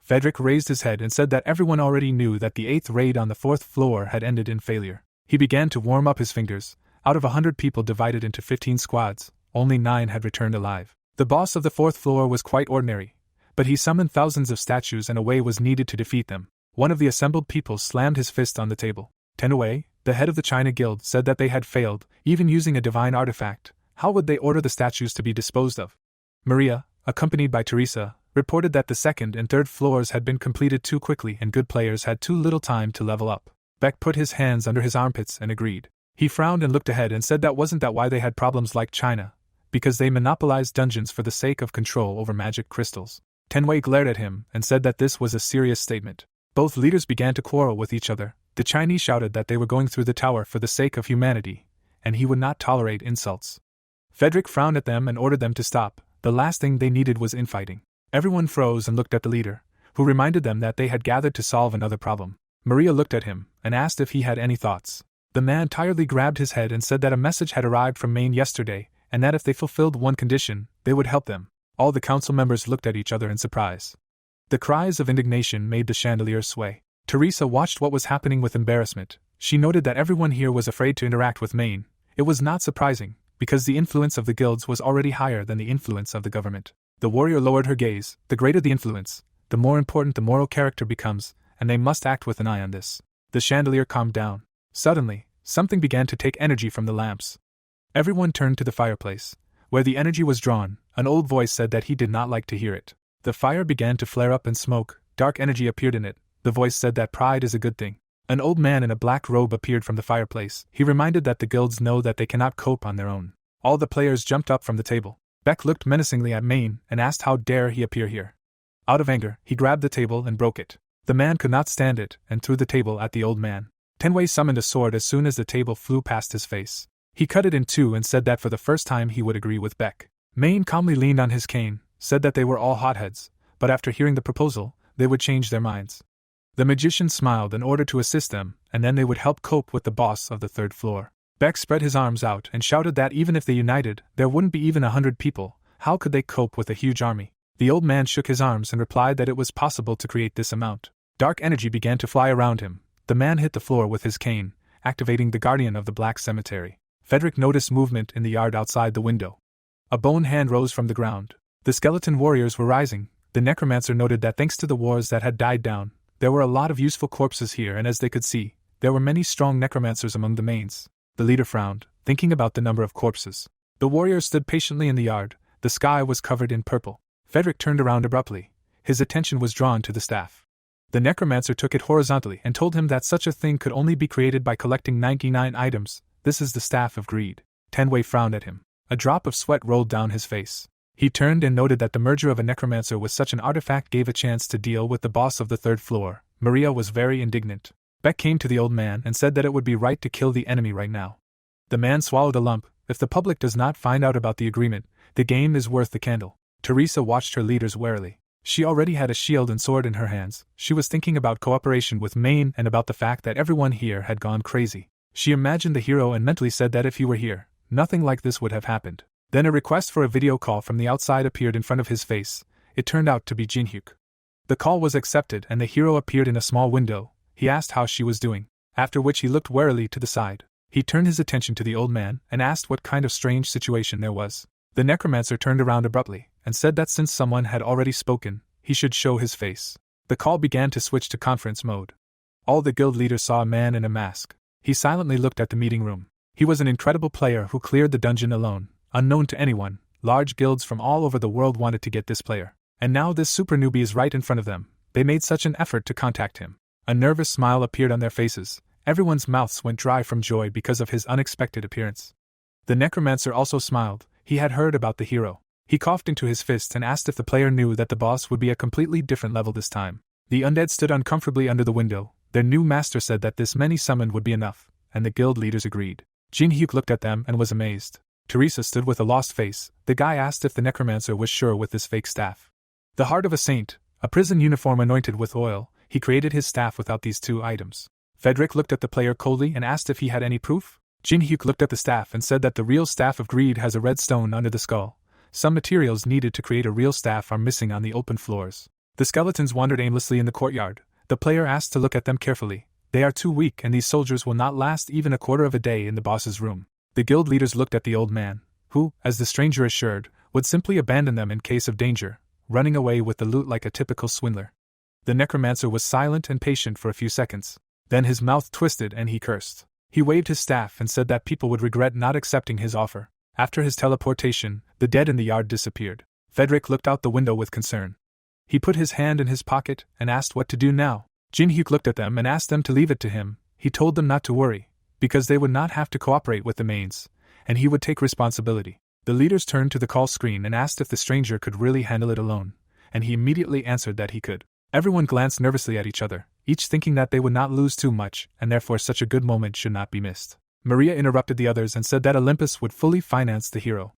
Frederick raised his head and said that everyone already knew that the 8th raid on the 4th floor had ended in failure. He began to warm up his fingers. Out of 100 people divided into 15 squads, only 9 had returned alive. The boss of the 4th floor was quite ordinary, but he summoned thousands of statues and a way was needed to defeat them. One of the assembled people slammed his fist on the table. Tenwei, the head of the China Guild, said that they had failed, even using a divine artifact. How would they order the statues to be disposed of? Maria, accompanied by Teresa, reported that the 2nd and 3rd floors had been completed too quickly and good players had too little time to level up. Beck put his hands under his armpits and agreed. He frowned and looked ahead and said that wasn't that why they had problems like China, because they monopolized dungeons for the sake of control over magic crystals. Tenwei glared at him and said that this was a serious statement. Both leaders began to quarrel with each other. The Chinese shouted that they were going through the tower for the sake of humanity, and he would not tolerate insults. Frederick frowned at them and ordered them to stop. The last thing they needed was infighting. Everyone froze and looked at the leader, who reminded them that they had gathered to solve another problem. Maria looked at him and asked if he had any thoughts. The man tiredly grabbed his head and said that a message had arrived from Maine yesterday, and that if they fulfilled one condition, they would help them. All the council members looked at each other in surprise. The cries of indignation made the chandelier sway. Teresa watched what was happening with embarrassment. She noted that everyone here was afraid to interact with Maine. It was not surprising, because the influence of the guilds was already higher than the influence of the government. The warrior lowered her gaze. The greater the influence, the more important the moral character becomes, and they must act with an eye on this. The chandelier calmed down. Suddenly, something began to take energy from the lamps. Everyone turned to the fireplace. Where the energy was drawn, an old voice said that he did not like to hear it. The fire began to flare up and smoke. Dark energy appeared in it. The voice said that pride is a good thing. An old man in a black robe appeared from the fireplace. He reminded that the guilds know that they cannot cope on their own. All the players jumped up from the table. Beck looked menacingly at Maine and asked how dare he appear here. Out of anger, he grabbed the table and broke it. The man could not stand it and threw the table at the old man. Tenwei summoned a sword as soon as the table flew past his face. He cut it in two and said that for the first time he would agree with Beck. Maine calmly leaned on his cane, said that they were all hotheads, but after hearing the proposal, they would change their minds. The magician smiled in order to assist them, and then they would help cope with the boss of the 3rd floor. Beck spread his arms out and shouted that even if they united, there wouldn't be even 100 people. How could they cope with a huge army? The old man shook his arms and replied that it was possible to create this amount. Dark energy began to fly around him. The man hit the floor with his cane, activating the guardian of the Black Cemetery. Frederick noticed movement in the yard outside the window. A bone hand rose from the ground. The skeleton warriors were rising. The necromancer noted that thanks to the wars that had died down, there were a lot of useful corpses here, and as they could see, there were many strong necromancers among the mains. The leader frowned, thinking about the number of corpses. The warriors stood patiently in the yard. The sky was covered in purple. Frederick turned around abruptly. His attention was drawn to the staff. The necromancer took it horizontally and told him that such a thing could only be created by collecting 99 items. This is the staff of greed. Tenwei frowned at him. A drop of sweat rolled down his face. He turned and noted that the merger of a necromancer with such an artifact gave a chance to deal with the boss of the 3rd floor. Maria was very indignant. Beck came to the old man and said that it would be right to kill the enemy right now. The man swallowed a lump. If the public does not find out about the agreement, the game is worth the candle. Teresa watched her leaders warily. She already had a shield and sword in her hands. She was thinking about cooperation with Maine and about the fact that everyone here had gone crazy. She imagined the hero and mentally said that if he were here, nothing like this would have happened. Then a request for a video call from the outside appeared in front of his face. It turned out to be Jin-hyuk. The call was accepted and the hero appeared in a small window. He asked how she was doing, after which he looked warily to the side. He turned his attention to the old man and asked what kind of strange situation there was. The necromancer turned around abruptly and said that since someone had already spoken, he should show his face. The call began to switch to conference mode. All the guild leaders saw a man in a mask. He silently looked at the meeting room. He was an incredible player who cleared the dungeon alone. Unknown to anyone, large guilds from all over the world wanted to get this player. And now this super newbie is right in front of them. They made such an effort to contact him. A nervous smile appeared on their faces. Everyone's mouths went dry from joy because of his unexpected appearance. The necromancer also smiled. He had heard about the hero. He coughed into his fist and asked if the player knew that the boss would be a completely different level this time. The undead stood uncomfortably under the window. Their new master said that this many summoned would be enough, and the guild leaders agreed. Jin-hyuk looked at them and was amazed. Teresa stood with a lost face. The guy asked if the necromancer was sure with this fake staff. The heart of a saint, a prison uniform anointed with oil, he created his staff without these two items. Frederick looked at the player coldly and asked if he had any proof. Jin-hyuk looked at the staff and said that the real staff of greed has a red stone under the skull. Some materials needed to create a real staff are missing on the open floors. The skeletons wandered aimlessly in the courtyard. The player asked to look at them carefully. They are too weak and these soldiers will not last even a quarter of a day in the boss's room. The guild leaders looked at the old man, who, as the stranger assured, would simply abandon them in case of danger, running away with the loot like a typical swindler. The necromancer was silent and patient for a few seconds. Then his mouth twisted and he cursed. He waved his staff and said that people would regret not accepting his offer. After his teleportation, the dead in the yard disappeared. Frederick looked out the window with concern. He put his hand in his pocket and asked what to do now. Jin-hyuk looked at them and asked them to leave it to him. He told them not to worry, because they would not have to cooperate with the mains, and he would take responsibility. The leaders turned to the call screen and asked if the stranger could really handle it alone, and he immediately answered that he could. Everyone glanced nervously at each other, each thinking that they would not lose too much, and therefore such a good moment should not be missed. Maria interrupted the others and said that Olympus would fully finance the hero.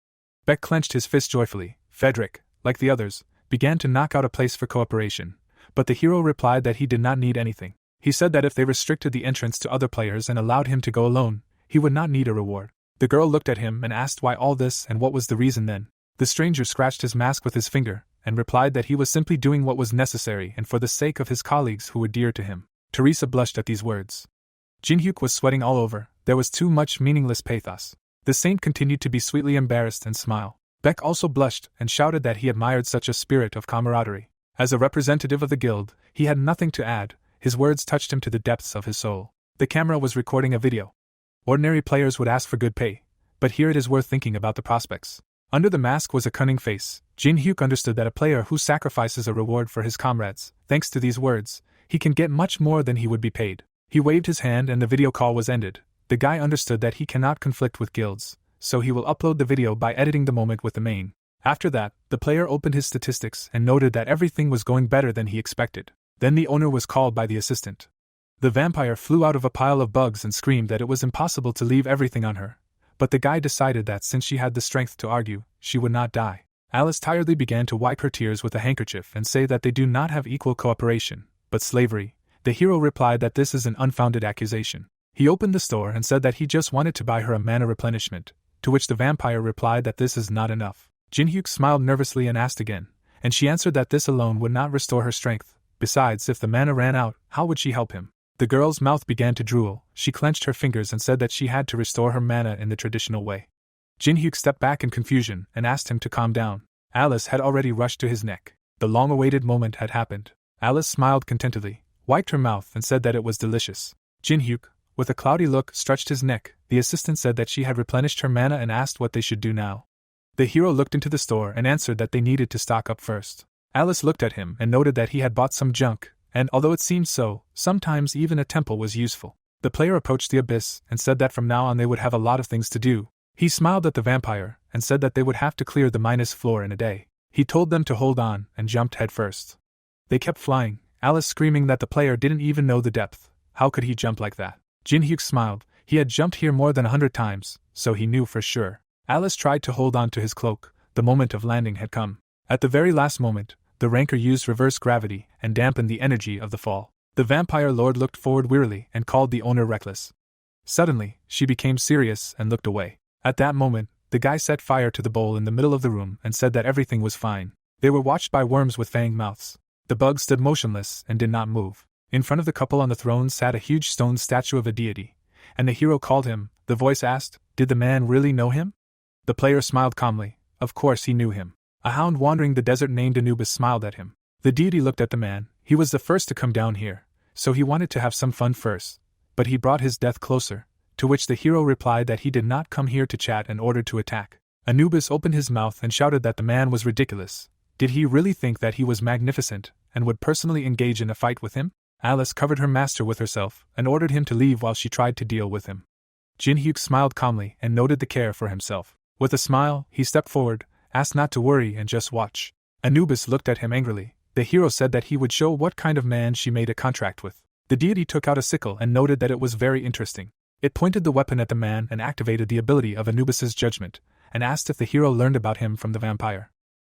Beck clenched his fist joyfully. Frederick, like the others, began to knock out a place for cooperation, but the hero replied that he did not need anything. He said that if they restricted the entrance to other players and allowed him to go alone, he would not need a reward. The girl looked at him and asked why all this and what was the reason then. The stranger scratched his mask with his finger, and replied that he was simply doing what was necessary and for the sake of his colleagues who were dear to him. Teresa blushed at these words. Jin-hyuk was sweating all over. There was too much meaningless pathos. The saint continued to be sweetly embarrassed and smile. Beck also blushed and shouted that he admired such a spirit of camaraderie. As a representative of the guild, he had nothing to add. His words touched him to the depths of his soul. The camera was recording a video. Ordinary players would ask for good pay, but here it is worth thinking about the prospects. Under the mask was a cunning face. Jin-hyuk understood that a player who sacrifices a reward for his comrades, thanks to these words, he can get much more than he would be paid. He waved his hand and the video call was ended. The guy understood that he cannot conflict with guilds, so he will upload the video by editing the moment with the main. After that, the player opened his statistics and noted that everything was going better than he expected. Then the owner was called by the assistant. The vampire flew out of a pile of bugs and screamed that it was impossible to leave everything on her. But the guy decided that since she had the strength to argue, she would not die. Alice tiredly began to wipe her tears with a handkerchief and say that they do not have equal cooperation, but slavery. The hero replied that this is an unfounded accusation. He opened the store and said that he just wanted to buy her a mana replenishment, to which the vampire replied that this is not enough. Jin-hyuk smiled nervously and asked again, and she answered that this alone would not restore her strength. Besides, if the mana ran out, how would she help him? The girl's mouth began to drool. She clenched her fingers and said that she had to restore her mana in the traditional way. Jin-hyuk stepped back in confusion and asked him to calm down. Alice had already rushed to his neck. The long-awaited moment had happened. Alice smiled contentedly, wiped her mouth and said that it was delicious. Jin-hyuk, with a cloudy look, stretched his neck. The assistant said that she had replenished her mana and asked what they should do now. The hero looked into the store and answered that they needed to stock up first. Alice looked at him and noted that he had bought some junk, and although it seemed so, sometimes even a temple was useful. The player approached the abyss and said that from now on they would have a lot of things to do. He smiled at the vampire and said that they would have to clear the minus floor in a day. He told them to hold on and jumped headfirst. They kept flying, Alice screaming that the player didn't even know the depth. How could he jump like that? Jin-hyuk smiled. He had jumped here more than 100 times, so he knew for sure. Alice tried to hold on to his cloak. The moment of landing had come. At the very last moment, the ranker used reverse gravity and dampened the energy of the fall. The vampire lord looked forward wearily and called the owner reckless. Suddenly, she became serious and looked away. At that moment, the guy set fire to the bowl in the middle of the room and said that everything was fine. They were watched by worms with fanged mouths. The bugs stood motionless and did not move. In front of the couple on the throne sat a huge stone statue of a deity, and the hero called him. The voice asked, "Did the man really know him?" The player smiled calmly. Of course he knew him. A hound wandering the desert named Anubis smiled at him. The deity looked at the man. He was the first to come down here, so he wanted to have some fun first, but he brought his death closer, to which the hero replied that he did not come here to chat and ordered to attack. Anubis opened his mouth and shouted that the man was ridiculous, Did he really think that he was magnificent, and would personally engage in a fight with him? Alice covered her master with herself, and ordered him to leave while she tried to deal with him. Jin-hyuk smiled calmly and noted the care for himself. With a smile, he stepped forward, asked not to worry and just watch. Anubis looked at him angrily. The hero said that he would show what kind of man she made a contract with. The deity took out a sickle and noted that it was very interesting. It pointed the weapon at the man and activated the ability of Anubis's judgment, and asked if the hero learned about him from the vampire.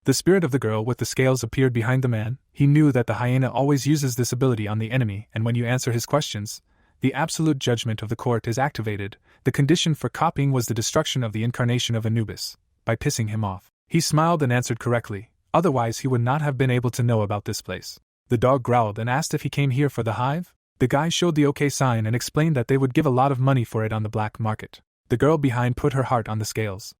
The spirit of the girl with the scales appeared behind the man. He knew that the hyena always uses this ability on the enemy, and when you answer his questions, the absolute judgment of the court is activated. The condition for copying was the destruction of the incarnation of Anubis, by pissing him off. He smiled and answered correctly, otherwise he would not have been able to know about this place. The dog growled and asked if he came here for the hive. The guy showed the OK sign and explained that they would give a lot of money for it on the black market. The girl behind put her heart on the scales.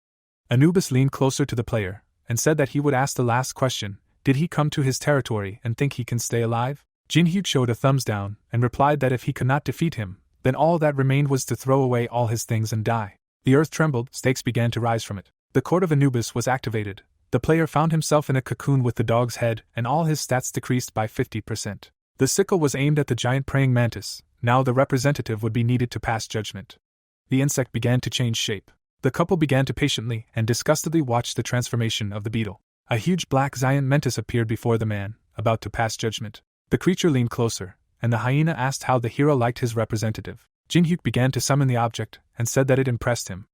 Anubis leaned closer to the player, and said that he would ask the last question. Did he come to his territory and think he can stay alive? Jin-hyuk showed a thumbs down, and replied that if he could not defeat him, then all that remained was to throw away all his things and die. The earth trembled, stakes began to rise from it. The court of Anubis was activated. The player found himself in a cocoon with the dog's head, and all his stats decreased by 50%. The sickle was aimed at the giant praying mantis. Now the representative would be needed to pass judgment. The insect began to change shape. The couple began to patiently and disgustedly watch the transformation of the beetle. A huge black giant mantis appeared before the man, about to pass judgment. The creature leaned closer, and the hyena asked how the hero liked his representative. Jin-hyuk began to summon the object, and said that it impressed him.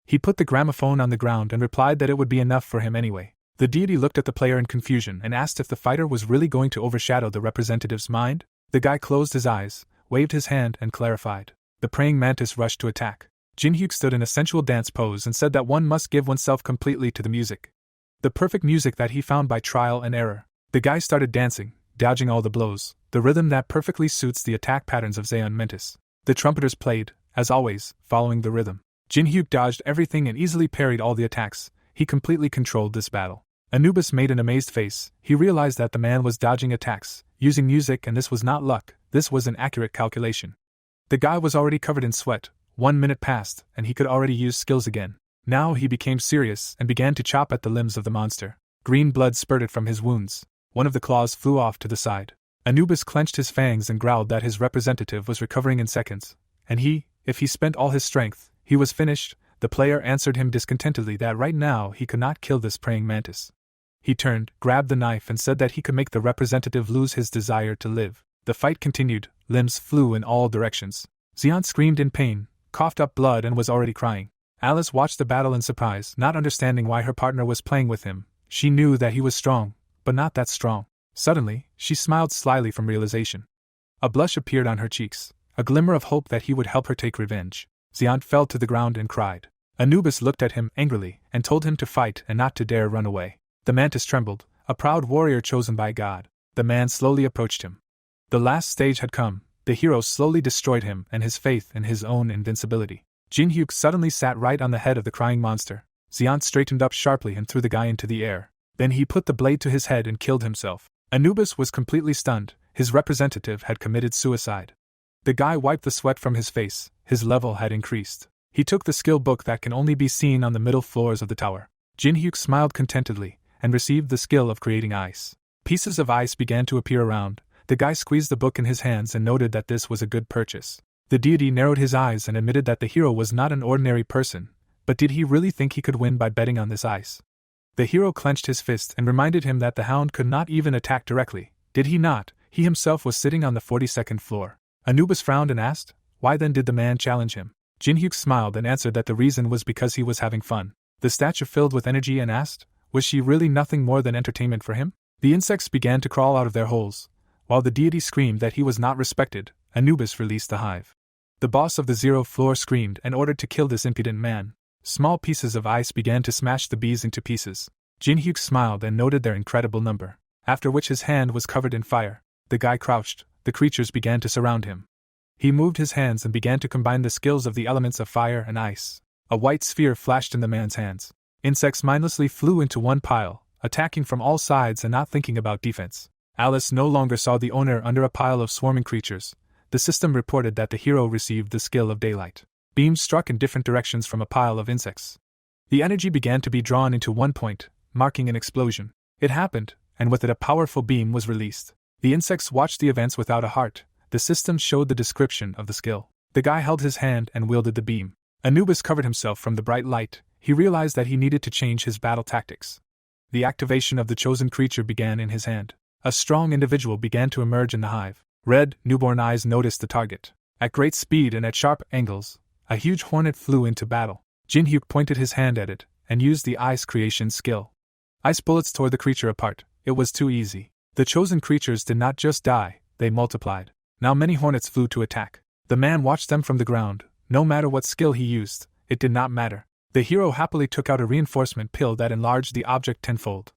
He put the gramophone on the ground and replied that it would be enough for him anyway. The deity looked at the player in confusion and asked if the fighter was really going to overshadow the representative's mind. The guy closed his eyes, waved his hand and clarified. The praying mantis rushed to attack. Jin-hyuk stood in a sensual dance pose and said that one must give oneself completely to the music. The perfect music that he found by trial and error. The guy started dancing, dodging all the blows, the rhythm that perfectly suits the attack patterns of Zeon Mentis. The trumpeters played, as always, following the rhythm. Jin-hyuk dodged everything and easily parried all the attacks. He completely controlled this battle. Anubis made an amazed face. He realized that the man was dodging attacks, using music, and this was not luck, this was an accurate calculation. The guy was already covered in sweat. 1 minute passed, and he could already use skills again. Now he became serious and began to chop at the limbs of the monster. Green blood spurted from his wounds. One of the claws flew off to the side. Anubis clenched his fangs and growled that his representative was recovering in seconds, and if he spent all his strength, he was finished. The player answered him discontentedly that right now he could not kill this praying mantis. He turned, grabbed the knife and said that he could make the representative lose his desire to live. The fight continued, limbs flew in all directions. Zeon screamed in pain, coughed up blood and was already crying. Alice watched the battle in surprise, not understanding why her partner was playing with him. She knew that he was strong, but not that strong. Suddenly, she smiled slyly from realization. A blush appeared on her cheeks, a glimmer of hope that he would help her take revenge. Zeon fell to the ground and cried. Anubis looked at him angrily and told him to fight and not to dare run away. The mantis trembled, a proud warrior chosen by God. The man slowly approached him. The last stage had come. The hero slowly destroyed him and his faith in his own invincibility. Jin-hyuk suddenly sat right on the head of the crying monster. Zeon straightened up sharply and threw the guy into the air. Then he put the blade to his head and killed himself. Anubis was completely stunned. His representative had committed suicide. The guy wiped the sweat from his face. His level had increased. He took the skill book that can only be seen on the middle floors of the tower. Jin-hyuk smiled contentedly and received the skill of creating ice. Pieces of ice began to appear around. The guy squeezed the book in his hands and noted that this was a good purchase. The deity narrowed his eyes and admitted that the hero was not an ordinary person, but did he really think he could win by betting on this ice? The hero clenched his fist and reminded him that the hound could not even attack directly. Did he not? He himself was sitting on the 42nd floor. Anubis frowned and asked, why then did the man challenge him? Jin-hyuk smiled and answered that the reason was because he was having fun. The statue filled with energy and asked, was she really nothing more than entertainment for him? The insects began to crawl out of their holes. While the deity screamed that he was not respected, Anubis released the hive. The boss of the 0th floor screamed and ordered to kill this impudent man. Small pieces of ice began to smash the bees into pieces. Jin-hyuk smiled and noted their incredible number, after which his hand was covered in fire. The guy crouched. The creatures began to surround him. He moved his hands and began to combine the skills of the elements of fire and ice. A white sphere flashed in the man's hands. Insects mindlessly flew into one pile, attacking from all sides and not thinking about defense. Alice no longer saw the owner under a pile of swarming creatures. The system reported that the hero received the skill of daylight. Beams struck in different directions from a pile of insects. The energy began to be drawn into one point, marking an explosion. It happened, and with it a powerful beam was released. The insects watched the events without a heart. The system showed the description of the skill. The guy held his hand and wielded the beam. Anubis covered himself from the bright light. He realized that he needed to change his battle tactics. The activation of the chosen creature began in his hand. A strong individual began to emerge in the hive. Red, newborn eyes noticed the target. At great speed and at sharp angles, a huge hornet flew into battle. Jinhyuk pointed his hand at it, and used the ice creation skill. Ice bullets tore the creature apart. It was too easy. The chosen creatures did not just die, they multiplied. Now many hornets flew to attack. The man watched them from the ground. No matter what skill he used, it did not matter. The hero happily took out a reinforcement pill that enlarged the object tenfold.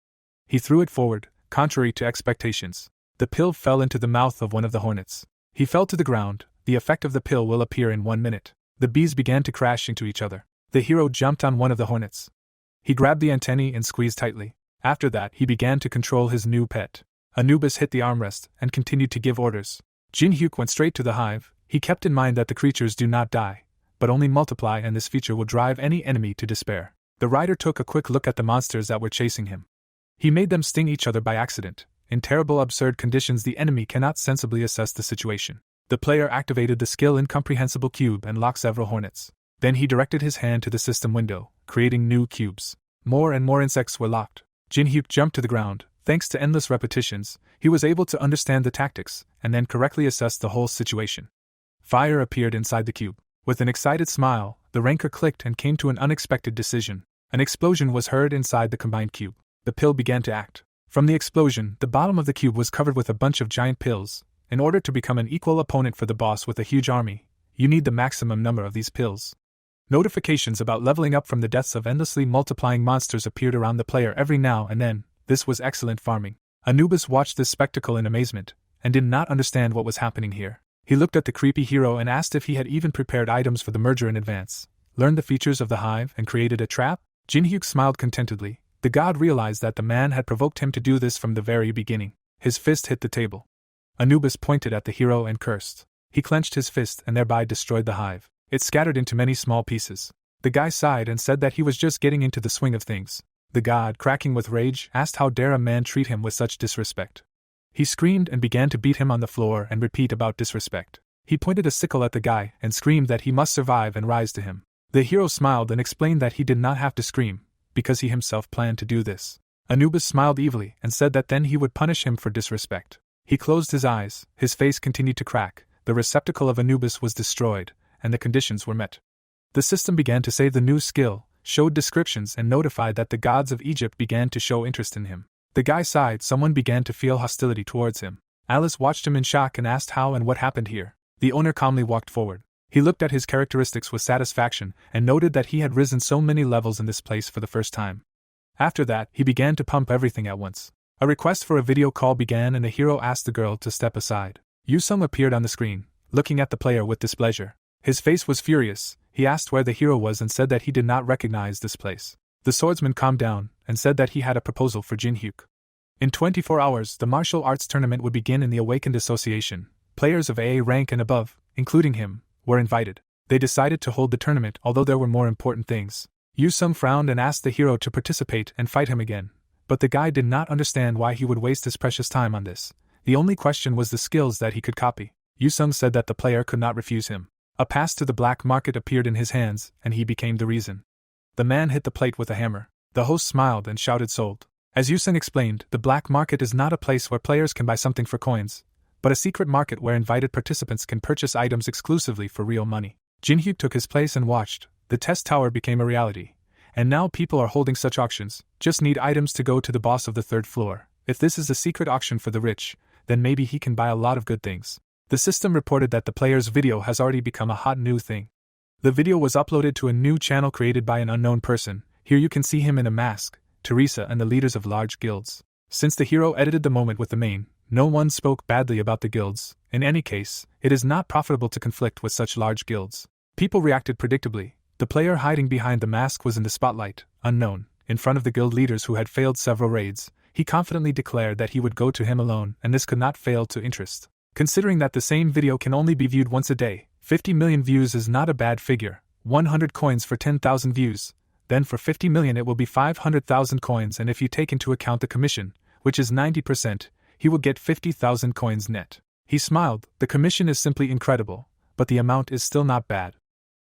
He threw it forward, contrary to expectations. The pill fell into the mouth of one of the hornets. He fell to the ground. The effect of the pill will appear in 1 minute. The bees began to crash into each other. The hero jumped on one of the hornets. He grabbed the antennae and squeezed tightly. After that, he began to control his new pet. Anubis hit the armrest and continued to give orders. Jinhyuk went straight to the hive. He kept in mind that the creatures do not die, but only multiply, and this feature will drive any enemy to despair. The rider took a quick look at the monsters that were chasing him. He made them sting each other by accident. In terrible, absurd conditions, the enemy cannot sensibly assess the situation. The player activated the skill Incomprehensible Cube and locked several hornets. Then he directed his hand to the system window, creating new cubes. More and more insects were locked. Jinhyuk jumped to the ground. Thanks to endless repetitions, he was able to understand the tactics, and then correctly assess the whole situation. Fire appeared inside the cube. With an excited smile, the ranker clicked and came to an unexpected decision. An explosion was heard inside the combined cube. The pill began to act. From the explosion, the bottom of the cube was covered with a bunch of giant pills. In order to become an equal opponent for the boss with a huge army, you need the maximum number of these pills. Notifications about leveling up from the deaths of endlessly multiplying monsters appeared around the player every now and then. This was excellent farming. Anubis watched this spectacle in amazement, and did not understand what was happening here. He looked at the creepy hero and asked if he had even prepared items for the merger in advance, learned the features of the hive, and created a trap. Jinhyuk smiled contentedly. The god realized that the man had provoked him to do this from the very beginning. His fist hit the table. Anubis pointed at the hero and cursed. He clenched his fist and thereby destroyed the hive. It scattered into many small pieces. The guy sighed and said that he was just getting into the swing of things. The god, cracking with rage, asked how dare a man treat him with such disrespect. He screamed and began to beat him on the floor and repeat about disrespect. He pointed a sickle at the guy and screamed that he must survive and rise to him. The hero smiled and explained that he did not have to scream, because he himself planned to do this. Anubis smiled evilly and said that then he would punish him for disrespect. He closed his eyes, his face continued to crack, the receptacle of Anubis was destroyed, and the conditions were met. The system began to save the new skill, showed descriptions, and notified that the gods of Egypt began to show interest in him. The guy sighed. Someone began to feel hostility towards him. Alice watched him in shock and asked how and what happened here. The owner calmly walked forward. He looked at his characteristics with satisfaction and noted that he had risen so many levels in this place for the first time. After that, he began to pump everything at once. A request for a video call began and the hero asked the girl to step aside. Yusung appeared on the screen, looking at the player with displeasure. His face was furious. He asked where the hero was and said that he did not recognize this place. The swordsman calmed down and said that he had a proposal for Jinhyuk. In 24 hours, the martial arts tournament would begin in the Awakened Association. Players of AA rank and above, including him, were invited. They decided to hold the tournament, although there were more important things. Yusung frowned and asked the hero to participate and fight him again. But the guy did not understand why he would waste his precious time on this. The only question was the skills that he could copy. Yusung said that the player could not refuse him. A pass to the black market appeared in his hands, and he became the reason. The man hit the plate with a hammer. The host smiled and shouted sold. As Yusung explained, the black market is not a place where players can buy something for coins, but a secret market where invited participants can purchase items exclusively for real money. Jinhyuk took his place and watched. The test tower became a reality, and now people are holding such auctions. Just need items to go to the boss of the 3rd floor. If this is a secret auction for the rich, then maybe he can buy a lot of good things. The system reported that the player's video has already become a hot new thing. The video was uploaded to a new channel created by an unknown person. Here you can see him in a mask, Teresa and the leaders of large guilds. Since the hero edited the moment with the main, no one spoke badly about the guilds. In any case, it is not profitable to conflict with such large guilds. People reacted predictably. The player hiding behind the mask was in the spotlight, unknown, in front of the guild leaders who had failed several raids. He confidently declared that he would go to him alone, and this could not fail to interest. Considering that the same video can only be viewed once a day, 50 million views is not a bad figure. 100 coins for 10,000 views. then for 50 million it will be 500,000 coins, and if you take into account the commission, which is 90%, he will get 50,000 coins net. He smiled. The commission is simply incredible, but the amount is still not bad.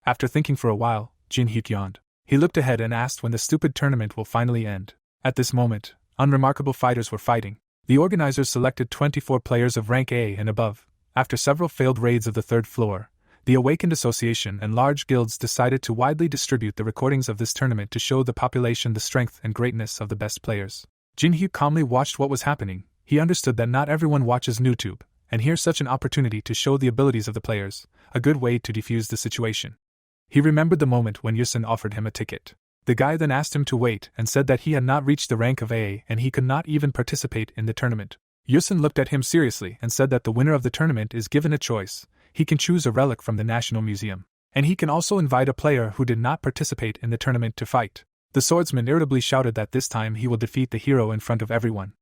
After thinking for a while, Jin-hyuk yawned. He looked ahead and asked when the stupid tournament will finally end. At this moment, unremarkable fighters were fighting. The organizers selected 24 players of rank A and above. After several failed raids of the third floor, the Awakened Association and large guilds decided to widely distribute the recordings of this tournament to show the population the strength and greatness of the best players. Jin-hyuk calmly watched what was happening. He understood that not everyone watches YouTube, and here's such an opportunity to show the abilities of the players, a good way to defuse the situation. He remembered the moment when Yusun offered him a ticket. The guy then asked him to wait and said that he had not reached the rank of A and he could not even participate in the tournament. Yusun looked at him seriously and said that the winner of the tournament is given a choice. He can choose a relic from the National Museum, and he can also invite a player who did not participate in the tournament to fight. The swordsman irritably shouted that this time he will defeat the hero in front of everyone.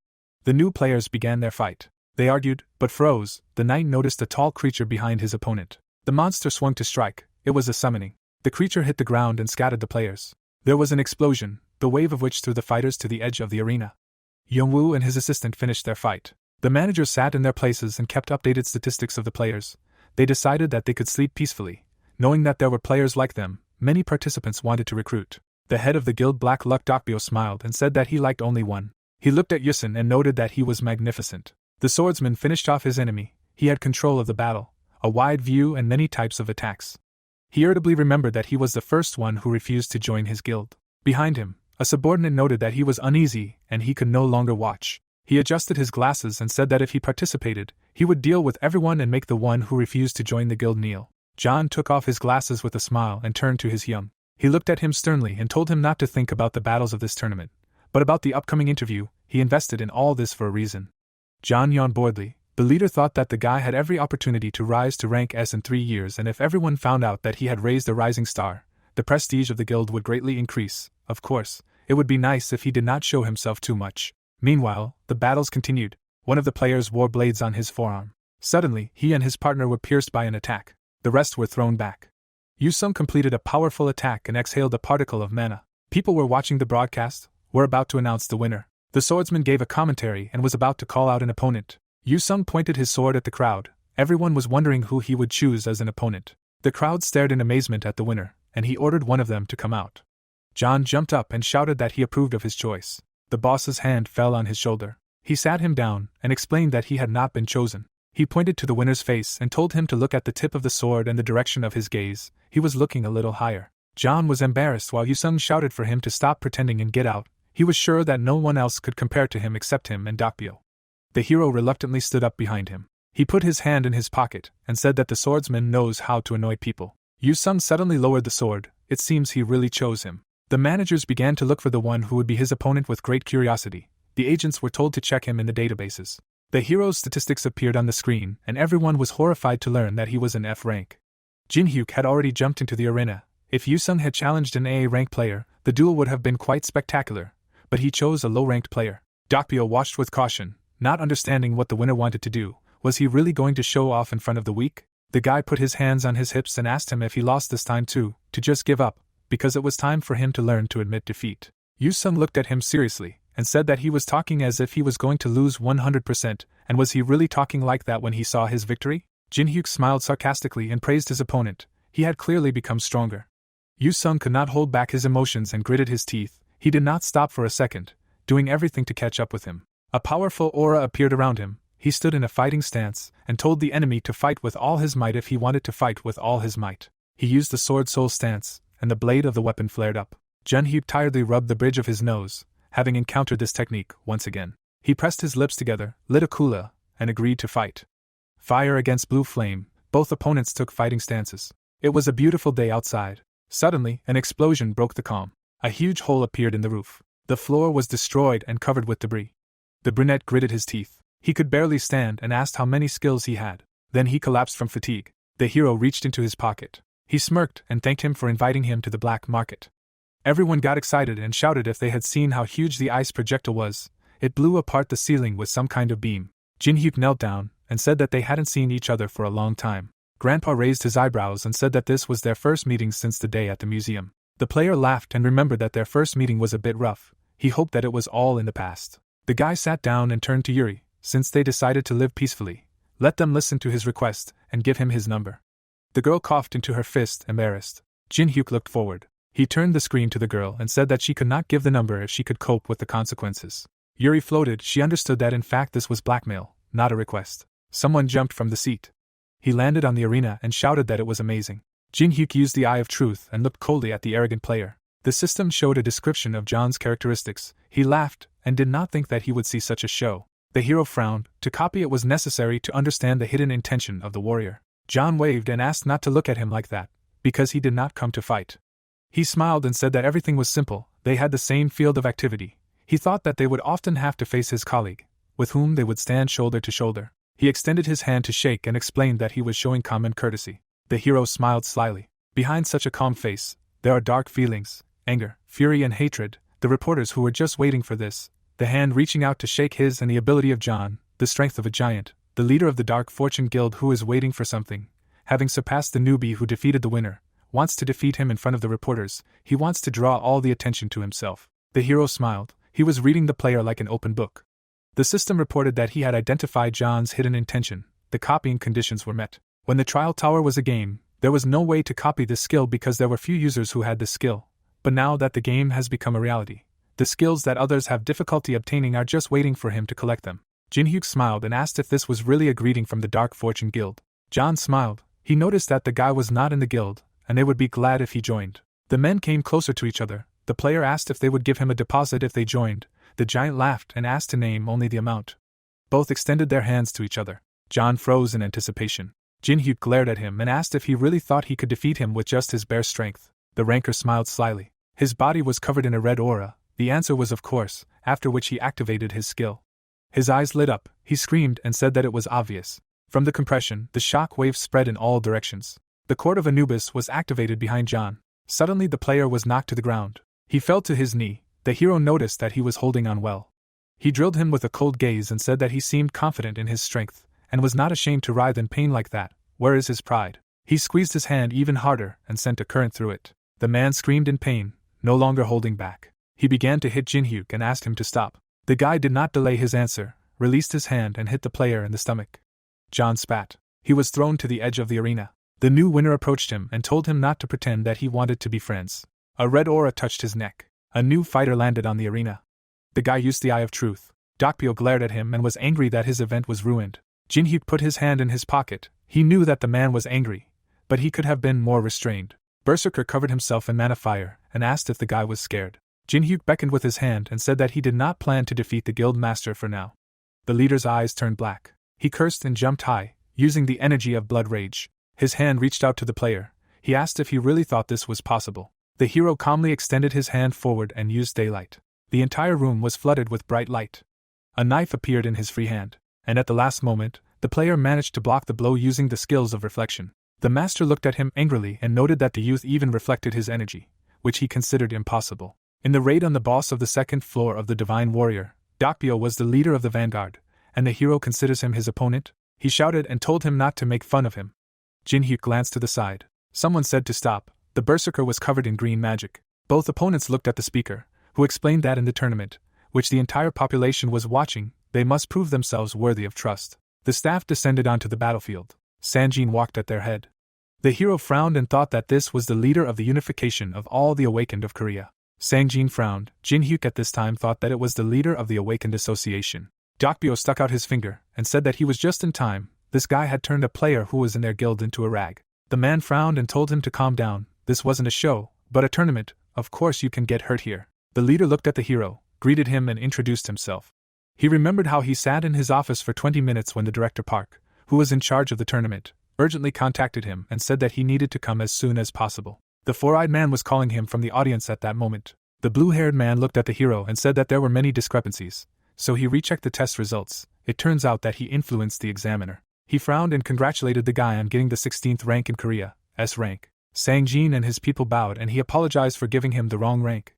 The new players began their fight. They argued, but froze. The knight noticed a tall creature behind his opponent. The monster swung to strike. It was a summoning. The creature hit the ground and scattered the players. There was an explosion, the wave of which threw the fighters to the edge of the arena. Yongwoo and his assistant finished their fight. The managers sat in their places and kept updated statistics of the players. They decided that they could sleep peacefully. Knowing that there were players like them, many participants wanted to recruit. The head of the guild Black Luck Dokbyo smiled and said that he liked only one. He looked at Yusun and noted that he was magnificent. The swordsman finished off his enemy. He had control of the battle, a wide view and many types of attacks. He irritably remembered that he was the first one who refused to join his guild. Behind him, a subordinate noted that he was uneasy and he could no longer watch. He adjusted his glasses and said that if he participated, he would deal with everyone and make the one who refused to join the guild kneel. John took off his glasses with a smile and turned to his young. He looked at him sternly and told him not to think about the battles of this tournament, but about the upcoming interview. He invested in all this for a reason. John yawned boredly. The leader thought that the guy had every opportunity to rise to rank S in 3 years, and if everyone found out that he had raised a rising star, the prestige of the guild would greatly increase. Of course, it would be nice if he did not show himself too much. Meanwhile, the battles continued. One of the players wore blades on his forearm. Suddenly, he and his partner were pierced by an attack. The rest were thrown back. Yusung completed a powerful attack and exhaled a particle of mana. People were watching the broadcast, were about to announce the winner. The swordsman gave a commentary and was about to call out an opponent. Yusung pointed his sword at the crowd. Everyone was wondering who he would choose as an opponent. The crowd stared in amazement at the winner, and he ordered one of them to come out. John jumped up and shouted that he approved of his choice. The boss's hand fell on his shoulder. He sat him down and explained that he had not been chosen. He pointed to the winner's face and told him to look at the tip of the sword and the direction of his gaze. He was looking a little higher. John was embarrassed while Yusung shouted for him to stop pretending and get out. He was sure that no one else could compare to him except him and Dokbyo. The hero reluctantly stood up behind him. He put his hand in his pocket and said that the swordsman knows how to annoy people. Yusung suddenly lowered the sword. It seems he really chose him. The managers began to look for the one who would be his opponent with great curiosity. The agents were told to check him in the databases. The hero's statistics appeared on the screen, and everyone was horrified to learn that he was an F rank. Jin-hyuk had already jumped into the arena. If Yusung had challenged an A rank player, the duel would have been quite spectacular, but he chose a low-ranked player. Dokbyo watched with caution, not understanding what the winner wanted to do. Was he really going to show off in front of the weak? The guy put his hands on his hips and asked him if he lost this time too, to just give up, because it was time for him to learn to admit defeat. Yusung looked at him seriously, and said that he was talking as if he was going to lose 100%, and was he really talking like that when he saw his victory? Jin-hyuk smiled sarcastically and praised his opponent. He had clearly become stronger. Yusung could not hold back his emotions and gritted his teeth. He did not stop for a second, doing everything to catch up with him. A powerful aura appeared around him. He stood in a fighting stance, and told the enemy to fight with all his might if he wanted to fight with all his might. He used the sword soul stance, and the blade of the weapon flared up. Jin-hyuk tiredly rubbed the bridge of his nose, having encountered this technique once again. He pressed his lips together, lit a kula, and agreed to fight. Fire against blue flame, both opponents took fighting stances. It was a beautiful day outside. Suddenly, an explosion broke the calm. A huge hole appeared in the roof. The floor was destroyed and covered with debris. The brunette gritted his teeth. He could barely stand and asked how many skills he had. Then he collapsed from fatigue. The hero reached into his pocket. He smirked and thanked him for inviting him to the black market. Everyone got excited and shouted if they had seen how huge the ice projectile was. It blew apart the ceiling with some kind of beam. Jin-hyuk knelt down and said that they hadn't seen each other for a long time. Grandpa raised his eyebrows and said that this was their first meeting since the day at the museum. The player laughed and remembered that their first meeting was a bit rough. He hoped that it was all in the past. The guy sat down and turned to Yuri. Since they decided to live peacefully, let them listen to his request and give him his number. The girl coughed into her fist, embarrassed. Jin-hyuk looked forward. He turned the screen to the girl and said that she could not give the number if she could cope with the consequences. Yuri floated. She understood that in fact this was blackmail, not a request. Someone jumped from the seat. He landed on the arena and shouted that it was amazing. Jin-hyuk used the eye of truth and looked coldly at the arrogant player. The system showed a description of John's characteristics. He laughed and did not think that he would see such a show. The hero frowned. To copy it was necessary to understand the hidden intention of the warrior. John waved and asked not to look at him like that, because he did not come to fight. He smiled and said that everything was simple. They had the same field of activity. He thought that they would often have to face his colleague, with whom they would stand shoulder to shoulder. He extended his hand to shake and explained that he was showing common courtesy. The hero smiled slyly. Behind such a calm face, there are dark feelings, anger, fury and hatred. The reporters who were just waiting for this, the hand reaching out to shake his, and the ability of John, the strength of a giant, the leader of the Dark Fortune Guild who is waiting for something, having surpassed the newbie who defeated the winner, wants to defeat him in front of the reporters. He wants to draw all the attention to himself. The hero smiled. He was reading the player like an open book. The system reported that he had identified John's hidden intention. The copying conditions were met. When the trial tower was a game, there was no way to copy this skill because there were few users who had this skill. But now that the game has become a reality, the skills that others have difficulty obtaining are just waiting for him to collect them. Jin-hyuk smiled and asked if this was really a greeting from the Dark Fortune Guild. John smiled. He noticed that the guy was not in the guild, and they would be glad if he joined. The men came closer to each other. The player asked if they would give him a deposit if they joined. The giant laughed and asked to name only the amount. Both extended their hands to each other. John froze in anticipation. Jin-hyuk glared at him and asked if he really thought he could defeat him with just his bare strength. The ranker smiled slyly. His body was covered in a red aura. The answer was of course, after which he activated his skill. His eyes lit up. He screamed and said that it was obvious. From the compression, the shock waves spread in all directions. The Court of Anubis was activated behind John. Suddenly the player was knocked to the ground. He fell to his knee. The hero noticed that he was holding on well. He drilled him with a cold gaze and said that he seemed confident in his strength, and was not ashamed to writhe in pain like that. Where is his pride? He squeezed his hand even harder and sent a current through it. The man screamed in pain, no longer holding back. He began to hit Jin-hyuk and asked him to stop. The guy did not delay his answer, released his hand and hit the player in the stomach. John spat. He was thrown to the edge of the arena. The new winner approached him and told him not to pretend that he wanted to be friends. A red aura touched his neck. A new fighter landed on the arena. The guy used the eye of truth. Dokpyo glared at him and was angry that his event was ruined. Jin-hyuk put his hand in his pocket. He knew that the man was angry, but he could have been more restrained. Berserker covered himself in mana fire and asked if the guy was scared. Jin-hyuk beckoned with his hand and said that he did not plan to defeat the guild master for now. The leader's eyes turned black. He cursed and jumped high, using the energy of blood rage. His hand reached out to the player. He asked if he really thought this was possible. The hero calmly extended his hand forward and used daylight. The entire room was flooded with bright light. A knife appeared in his free hand, and at the last moment, the player managed to block the blow using the skills of reflection. The master looked at him angrily and noted that the youth even reflected his energy, which he considered impossible. In the raid on the boss of the second floor of the Divine Warrior, Dokpyo was the leader of the vanguard, and the hero considers him his opponent. He shouted and told him not to make fun of him. Jin-hyuk glanced to the side. Someone said to stop. The berserker was covered in green magic. Both opponents looked at the speaker, who explained that in the tournament, which the entire population was watching, they must prove themselves worthy of trust. The staff descended onto the battlefield. Sanjin walked at their head. The hero frowned and thought that this was the leader of the unification of all the awakened of Korea. Sanjin frowned. Jin-hyuk at this time thought that it was the leader of the awakened association. Dokpyo stuck out his finger and said that he was just in time. This guy had turned a player who was in their guild into a rag. The man frowned and told him to calm down. This wasn't a show, but a tournament. Of course you can get hurt here. The leader looked at the hero, greeted him and introduced himself. He remembered how he sat in his office for 20 minutes when the director Park, who was in charge of the tournament, urgently contacted him and said that he needed to come as soon as possible. The four-eyed man was calling him from the audience at that moment. The blue-haired man looked at the hero and said that there were many discrepancies, so he rechecked the test results. It turns out that he influenced the examiner. He frowned and congratulated the guy on getting the 16th rank in Korea, S rank. Sangjin and his people bowed and he apologized for giving him the wrong rank.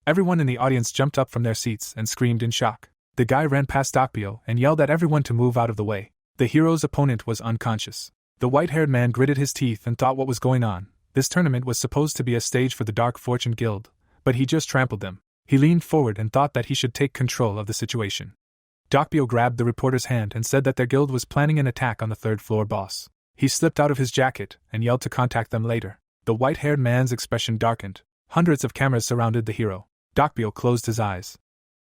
Everyone in the audience jumped up from their seats and screamed in shock. The guy ran past Dokpyo and yelled at everyone to move out of the way. The hero's opponent was unconscious. The white-haired man gritted his teeth and thought what was going on. This tournament was supposed to be a stage for the Dark Fortune Guild, but he just trampled them. He leaned forward and thought that he should take control of the situation. Dokbyo grabbed the reporter's hand and said that their guild was planning an attack on the third-floor boss. He slipped out of his jacket and yelled to contact them later. The white-haired man's expression darkened. Hundreds of cameras surrounded the hero. Dokbyo closed his eyes.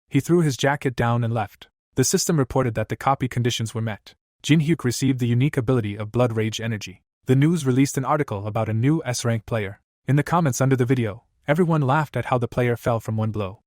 He threw his jacket down and left. The system reported that the copy conditions were met. Jin-hyuk received the unique ability of Blood Rage Energy. The news released an article about a new S-rank player. In the comments under the video, everyone laughed at how the player fell from one blow.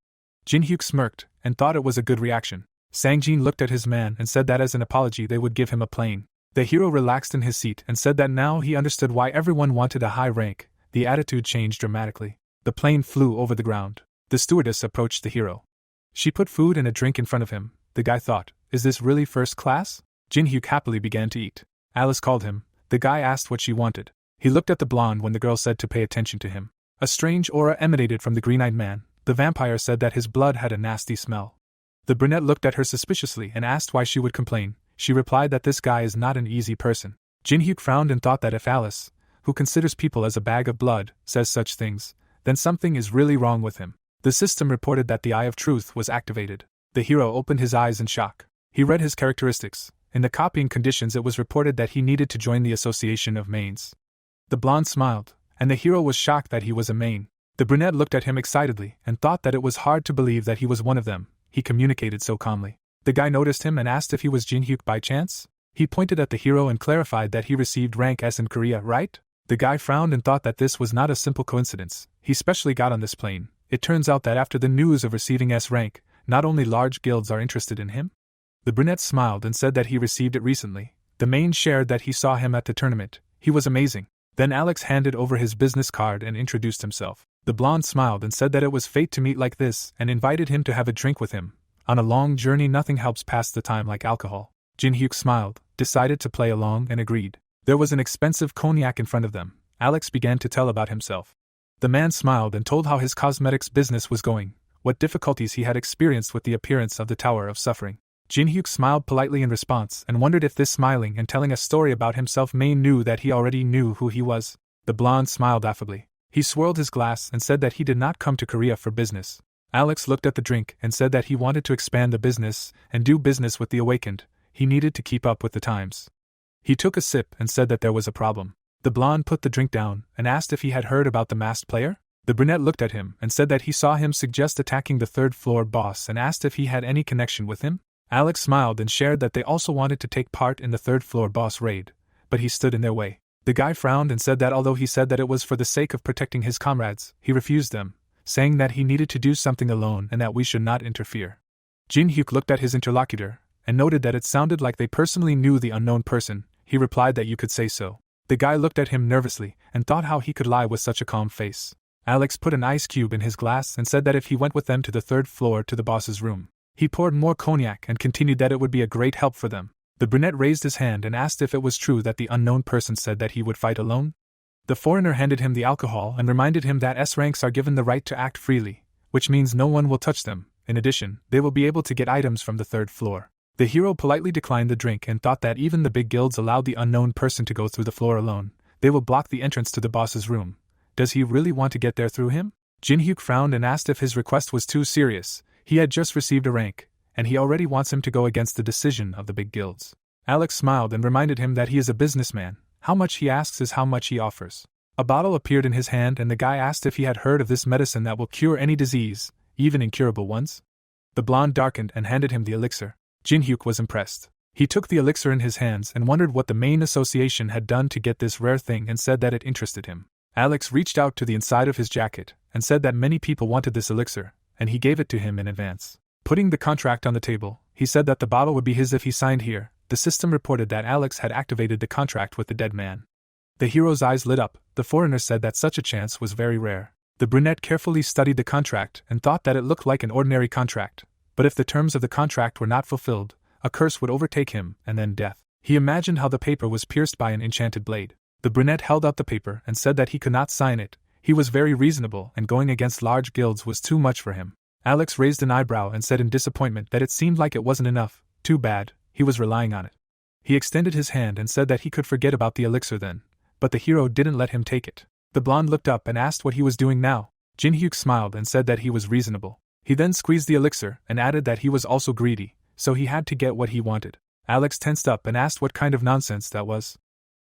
Jin-hyuk smirked and thought it was a good reaction. Sang-jin looked at his man and said that as an apology they would give him a plane. The hero relaxed in his seat and said that now he understood why everyone wanted a high rank. The attitude changed dramatically. The plane flew over the ground. The stewardess approached the hero. She put food and a drink in front of him. The guy thought, is this really first class? Jin-hyuk happily began to eat. Alice called him. The guy asked what she wanted. He looked at the blonde when the girl said to pay attention to him. A strange aura emanated from the green-eyed man. The vampire said that his blood had a nasty smell. The brunette looked at her suspiciously and asked why she would complain. She replied that this guy is not an easy person. Jin-hyuk frowned and thought that if Alice, who considers people as a bag of blood, says such things, then something is really wrong with him. The system reported that the Eye of Truth was activated. The hero opened his eyes in shock. He read his characteristics. In the copying conditions it was reported that he needed to join the Association of Mains. The blonde smiled, and the hero was shocked that he was a main. The brunette looked at him excitedly and thought that it was hard to believe that he was one of them. He communicated so calmly. The guy noticed him and asked if he was Jin-hyuk by chance. He pointed at the hero and clarified that he received rank S in Korea, right? The guy frowned and thought that this was not a simple coincidence. He specially got on this plane. It turns out that after the news of receiving S rank, not only large guilds are interested in him. The brunette smiled and said that he received it recently. The main shared that he saw him at the tournament. He was amazing. Then Alex handed over his business card and introduced himself. The blonde smiled and said that it was fate to meet like this and invited him to have a drink with him. On a long journey nothing helps pass the time like alcohol. Jin-hyuk smiled, decided to play along and agreed. There was an expensive cognac in front of them. Alex began to tell about himself. The man smiled and told how his cosmetics business was going, what difficulties he had experienced with the appearance of the Tower of Suffering. Jin-hyuk smiled politely in response and wondered if this smiling and telling a story about himself knew that he already knew who he was. The blonde smiled affably. He swirled his glass and said that he did not come to Korea for business. Alex looked at the drink and said that he wanted to expand the business and do business with the awakened. He needed to keep up with the times. He took a sip and said that there was a problem. The blonde put the drink down and asked if he had heard about the masked player. The brunette looked at him and said that he saw him suggest attacking the third-floor boss and asked if he had any connection with him. Alex smiled and shared that they also wanted to take part in the third-floor boss raid, but he stood in their way. The guy frowned and said that although he said that it was for the sake of protecting his comrades, he refused them, saying that he needed to do something alone and that we should not interfere. Jin-hyuk looked at his interlocutor and noted that it sounded like they personally knew the unknown person. He replied that you could say so. The guy looked at him nervously and thought how he could lie with such a calm face. Alex put an ice cube in his glass and said that if he went with them to the third floor to the boss's room. He poured more cognac and continued that it would be a great help for them. The brunette raised his hand and asked if it was true that the unknown person said that he would fight alone. The foreigner handed him the alcohol and reminded him that S ranks are given the right to act freely, which means no one will touch them. In addition, they will be able to get items from the third floor. The hero politely declined the drink and thought that even the big guilds allowed the unknown person to go through the floor alone. They will block the entrance to the boss's room. Does he really want to get there through him? Jin-hyuk frowned and asked if his request was too serious. He had just received a rank, and he already wants him to go against the decision of the big guilds. Alex smiled and reminded him that he is a businessman. How much he asks is how much he offers. A bottle appeared in his hand and the guy asked if he had heard of this medicine that will cure any disease, even incurable ones. The blonde darkened and handed him the elixir. Jin-hyuk was impressed. He took the elixir in his hands and wondered what the main association had done to get this rare thing and said that it interested him. Alex reached out to the inside of his jacket and said that many people wanted this elixir, and he gave it to him in advance. Putting the contract on the table, he said that the bottle would be his if he signed here. The system reported that Alex had activated the contract with the dead man. The hero's eyes lit up. The foreigner said that such a chance was very rare. The brunette carefully studied the contract and thought that it looked like an ordinary contract, but if the terms of the contract were not fulfilled, a curse would overtake him and then death. He imagined how the paper was pierced by an enchanted blade. The brunette held out the paper and said that he could not sign it. He was very reasonable and going against large guilds was too much for him. Alex raised an eyebrow and said in disappointment that it seemed like it wasn't enough. Too bad, he was relying on it. He extended his hand and said that he could forget about the elixir then, but the hero didn't let him take it. The blonde looked up and asked what he was doing now. Jin-hyuk smiled and said that he was reasonable. He then squeezed the elixir and added that he was also greedy, so he had to get what he wanted. Alex tensed up and asked what kind of nonsense that was.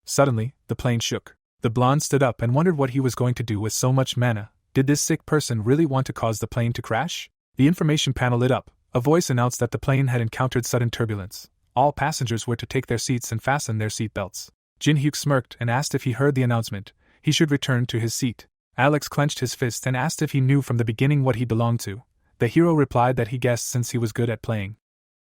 Suddenly, the plane shook. The blonde stood up and wondered what he was going to do with so much mana. Did this sick person really want to cause the plane to crash? The information panel lit up. A voice announced that the plane had encountered sudden turbulence. All passengers were to take their seats and fasten their seat belts. Jin-hyuk smirked and asked if he heard the announcement. He should return to his seat. Alex clenched his fist and asked if he knew from the beginning what he belonged to. The hero replied that he guessed since he was good at playing.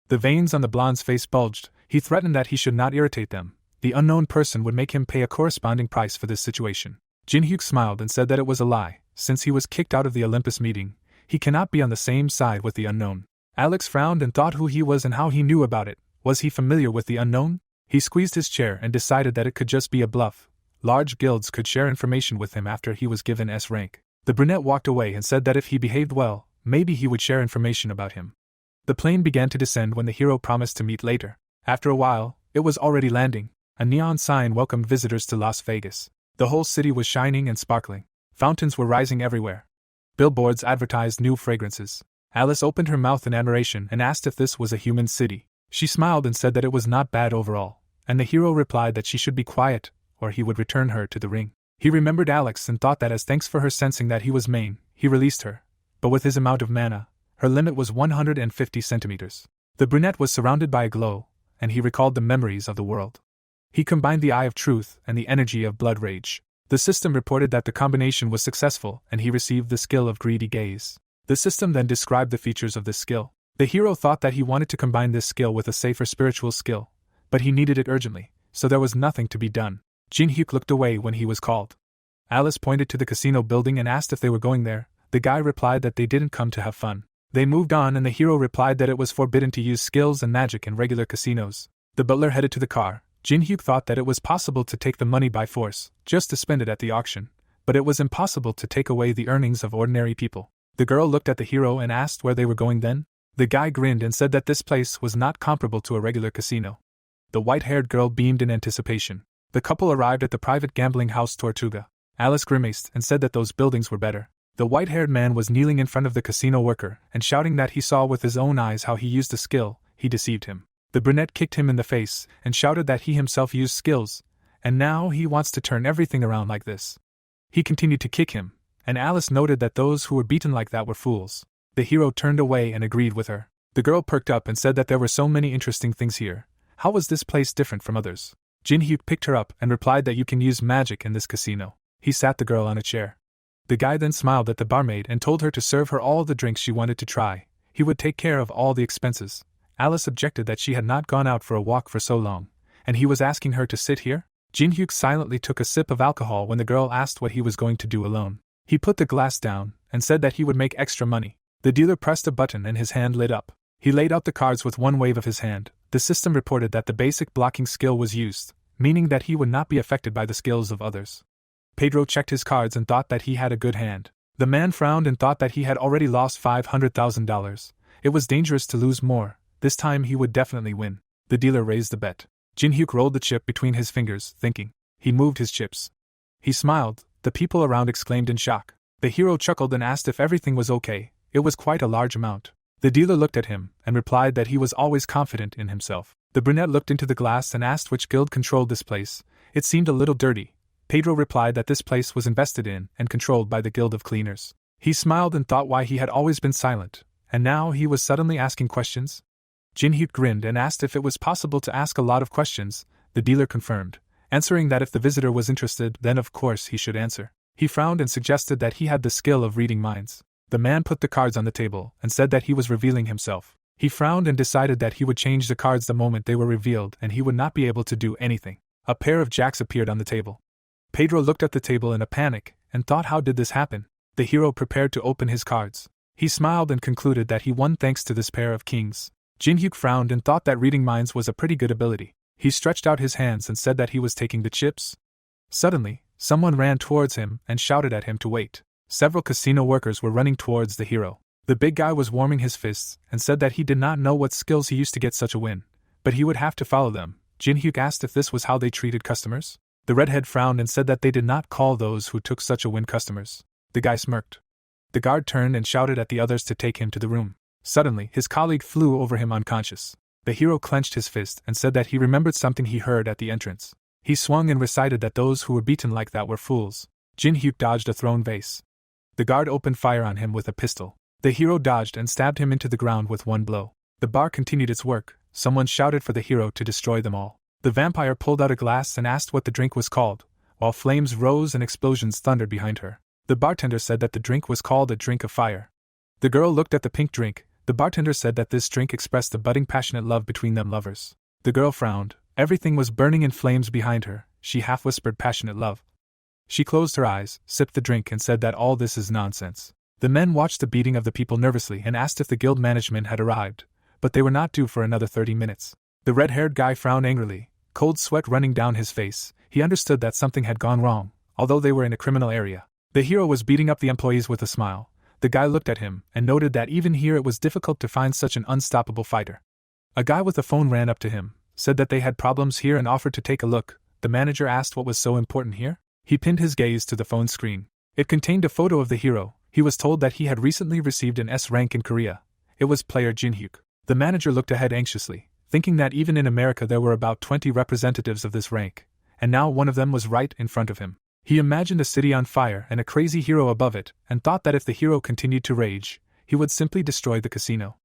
The veins on the blonde's face bulged. He threatened that he should not irritate them. The unknown person would make him pay a corresponding price for this situation. Jin-hyuk smiled and said that it was a lie. Since he was kicked out of the Olympus meeting, he cannot be on the same side with the unknown. Alex frowned and thought who he was and how he knew about it. Was he familiar with the unknown? He squeezed his chair and decided that it could just be a bluff. Large guilds could share information with him after he was given S rank. The brunette walked away and said that if he behaved well, maybe he would share information about him. The plane began to descend when the hero promised to meet later. After a while, it was already landing. A neon sign welcomed visitors to Las Vegas. The whole city was shining and sparkling. Fountains were rising everywhere. Billboards advertised new fragrances. Alice opened her mouth in admiration and asked if this was a human city. She smiled and said that it was not bad overall, and the hero replied that she should be quiet, or he would return her to the ring. He remembered Alex and thought that as thanks for her sensing that he was main, he released her. But with his amount of mana, her limit was 150 centimeters. The brunette was surrounded by a glow, and he recalled the memories of the world. He combined the Eye of Truth and the energy of Blood Rage. The system reported that the combination was successful and he received the skill of Greedy Gaze. The system then described the features of this skill. The hero thought that he wanted to combine this skill with a safer spiritual skill, but he needed it urgently, so there was nothing to be done. Jin-hyuk looked away when he was called. Alice pointed to the casino building and asked if they were going there. The guy replied that they didn't come to have fun. They moved on and the hero replied that it was forbidden to use skills and magic in regular casinos. The butler headed to the car. Jin-hyuk thought that it was possible to take the money by force, just to spend it at the auction, but it was impossible to take away the earnings of ordinary people. The girl looked at the hero and asked where they were going then. The guy grinned and said that this place was not comparable to a regular casino. The white-haired girl beamed in anticipation. The couple arrived at the private gambling house Tortuga. Alice grimaced and said that those buildings were better. The white-haired man was kneeling in front of the casino worker and shouting that he saw with his own eyes how he used the skill. He deceived him. The brunette kicked him in the face and shouted that he himself used skills, and now he wants to turn everything around like this. He continued to kick him, and Alice noted that those who were beaten like that were fools. The hero turned away and agreed with her. The girl perked up and said that there were so many interesting things here. How was this place different from others? Jin-hyuk picked her up and replied that you can use magic in this casino. He sat the girl on a chair. The guy then smiled at the barmaid and told her to serve her all the drinks she wanted to try. He would take care of all the expenses. Alice objected that she had not gone out for a walk for so long, and he was asking her to sit here? Jin-hyuk silently took a sip of alcohol when the girl asked what he was going to do alone. He put the glass down and said that he would make extra money. The dealer pressed a button and his hand lit up. He laid out the cards with one wave of his hand. The system reported that the basic blocking skill was used, meaning that he would not be affected by the skills of others. Pedro checked his cards and thought that he had a good hand. The man frowned and thought that he had already lost $500,000. It was dangerous to lose more. This time he would definitely win. The dealer raised the bet. Jin-hyuk rolled the chip between his fingers, thinking. He moved his chips. He smiled. The people around exclaimed in shock. The hero chuckled and asked if everything was okay. It was quite a large amount. The dealer looked at him and replied that he was always confident in himself. The brunette looked into the glass and asked which guild controlled this place. It seemed a little dirty. Pedro replied that this place was invested in and controlled by the Guild of Cleaners. He smiled and thought why he had always been silent, and now he was suddenly asking questions. Jin-hyuk grinned and asked if it was possible to ask a lot of questions. The dealer confirmed, answering that if the visitor was interested, then of course he should answer. He frowned and suggested that he had the skill of reading minds. The man put the cards on the table and said that he was revealing himself. He frowned and decided that he would change the cards the moment they were revealed and he would not be able to do anything. A pair of jacks appeared on the table. Pedro looked at the table in a panic and thought, how did this happen? The hero prepared to open his cards. He smiled and concluded that he won thanks to this pair of kings. Jin-hyuk frowned and thought that reading minds was a pretty good ability. He stretched out his hands and said that he was taking the chips. Suddenly, someone ran towards him and shouted at him to wait. Several casino workers were running towards the hero. The big guy was warming his fists and said that he did not know what skills he used to get such a win, but he would have to follow them. Jin-hyuk asked if this was how they treated customers. The redhead frowned and said that they did not call those who took such a win customers. The guy smirked. The guard turned and shouted at the others to take him to the room. Suddenly, his colleague flew over him unconscious. The hero clenched his fist and said that he remembered something he heard at the entrance. He swung and recited that those who were beaten like that were fools. Jin-hyuk dodged a thrown vase. The guard opened fire on him with a pistol. The hero dodged and stabbed him into the ground with one blow. The bar continued its work. Someone shouted for the hero to destroy them all. The vampire pulled out a glass and asked what the drink was called, while flames rose and explosions thundered behind her. The bartender said that the drink was called a drink of fire. The girl looked at the pink drink. The bartender said that this drink expressed the budding passionate love between them lovers. The girl frowned. Everything was burning in flames behind her. She half whispered passionate love. She closed her eyes, sipped the drink and said that all this is nonsense. The men watched the beating of the people nervously and asked if the guild management had arrived, but they were not due for another 30 minutes. The red-haired guy frowned angrily, cold sweat running down his face. He understood that something had gone wrong, although they were in a criminal area. The hero was beating up the employees with a smile. The guy looked at him and noted that even here it was difficult to find such an unstoppable fighter. A guy with a phone ran up to him, said that they had problems here and offered to take a look. The manager asked what was so important here. He pinned his gaze to the phone screen. It contained a photo of the hero. He was told that he had recently received an S rank in Korea. It was player Jin-hyuk. The manager looked ahead anxiously, thinking that even in America there were about 20 representatives of this rank, and now one of them was right in front of him. He imagined a city on fire and a crazy hero above it, and thought that if the hero continued to rage, he would simply destroy the casino.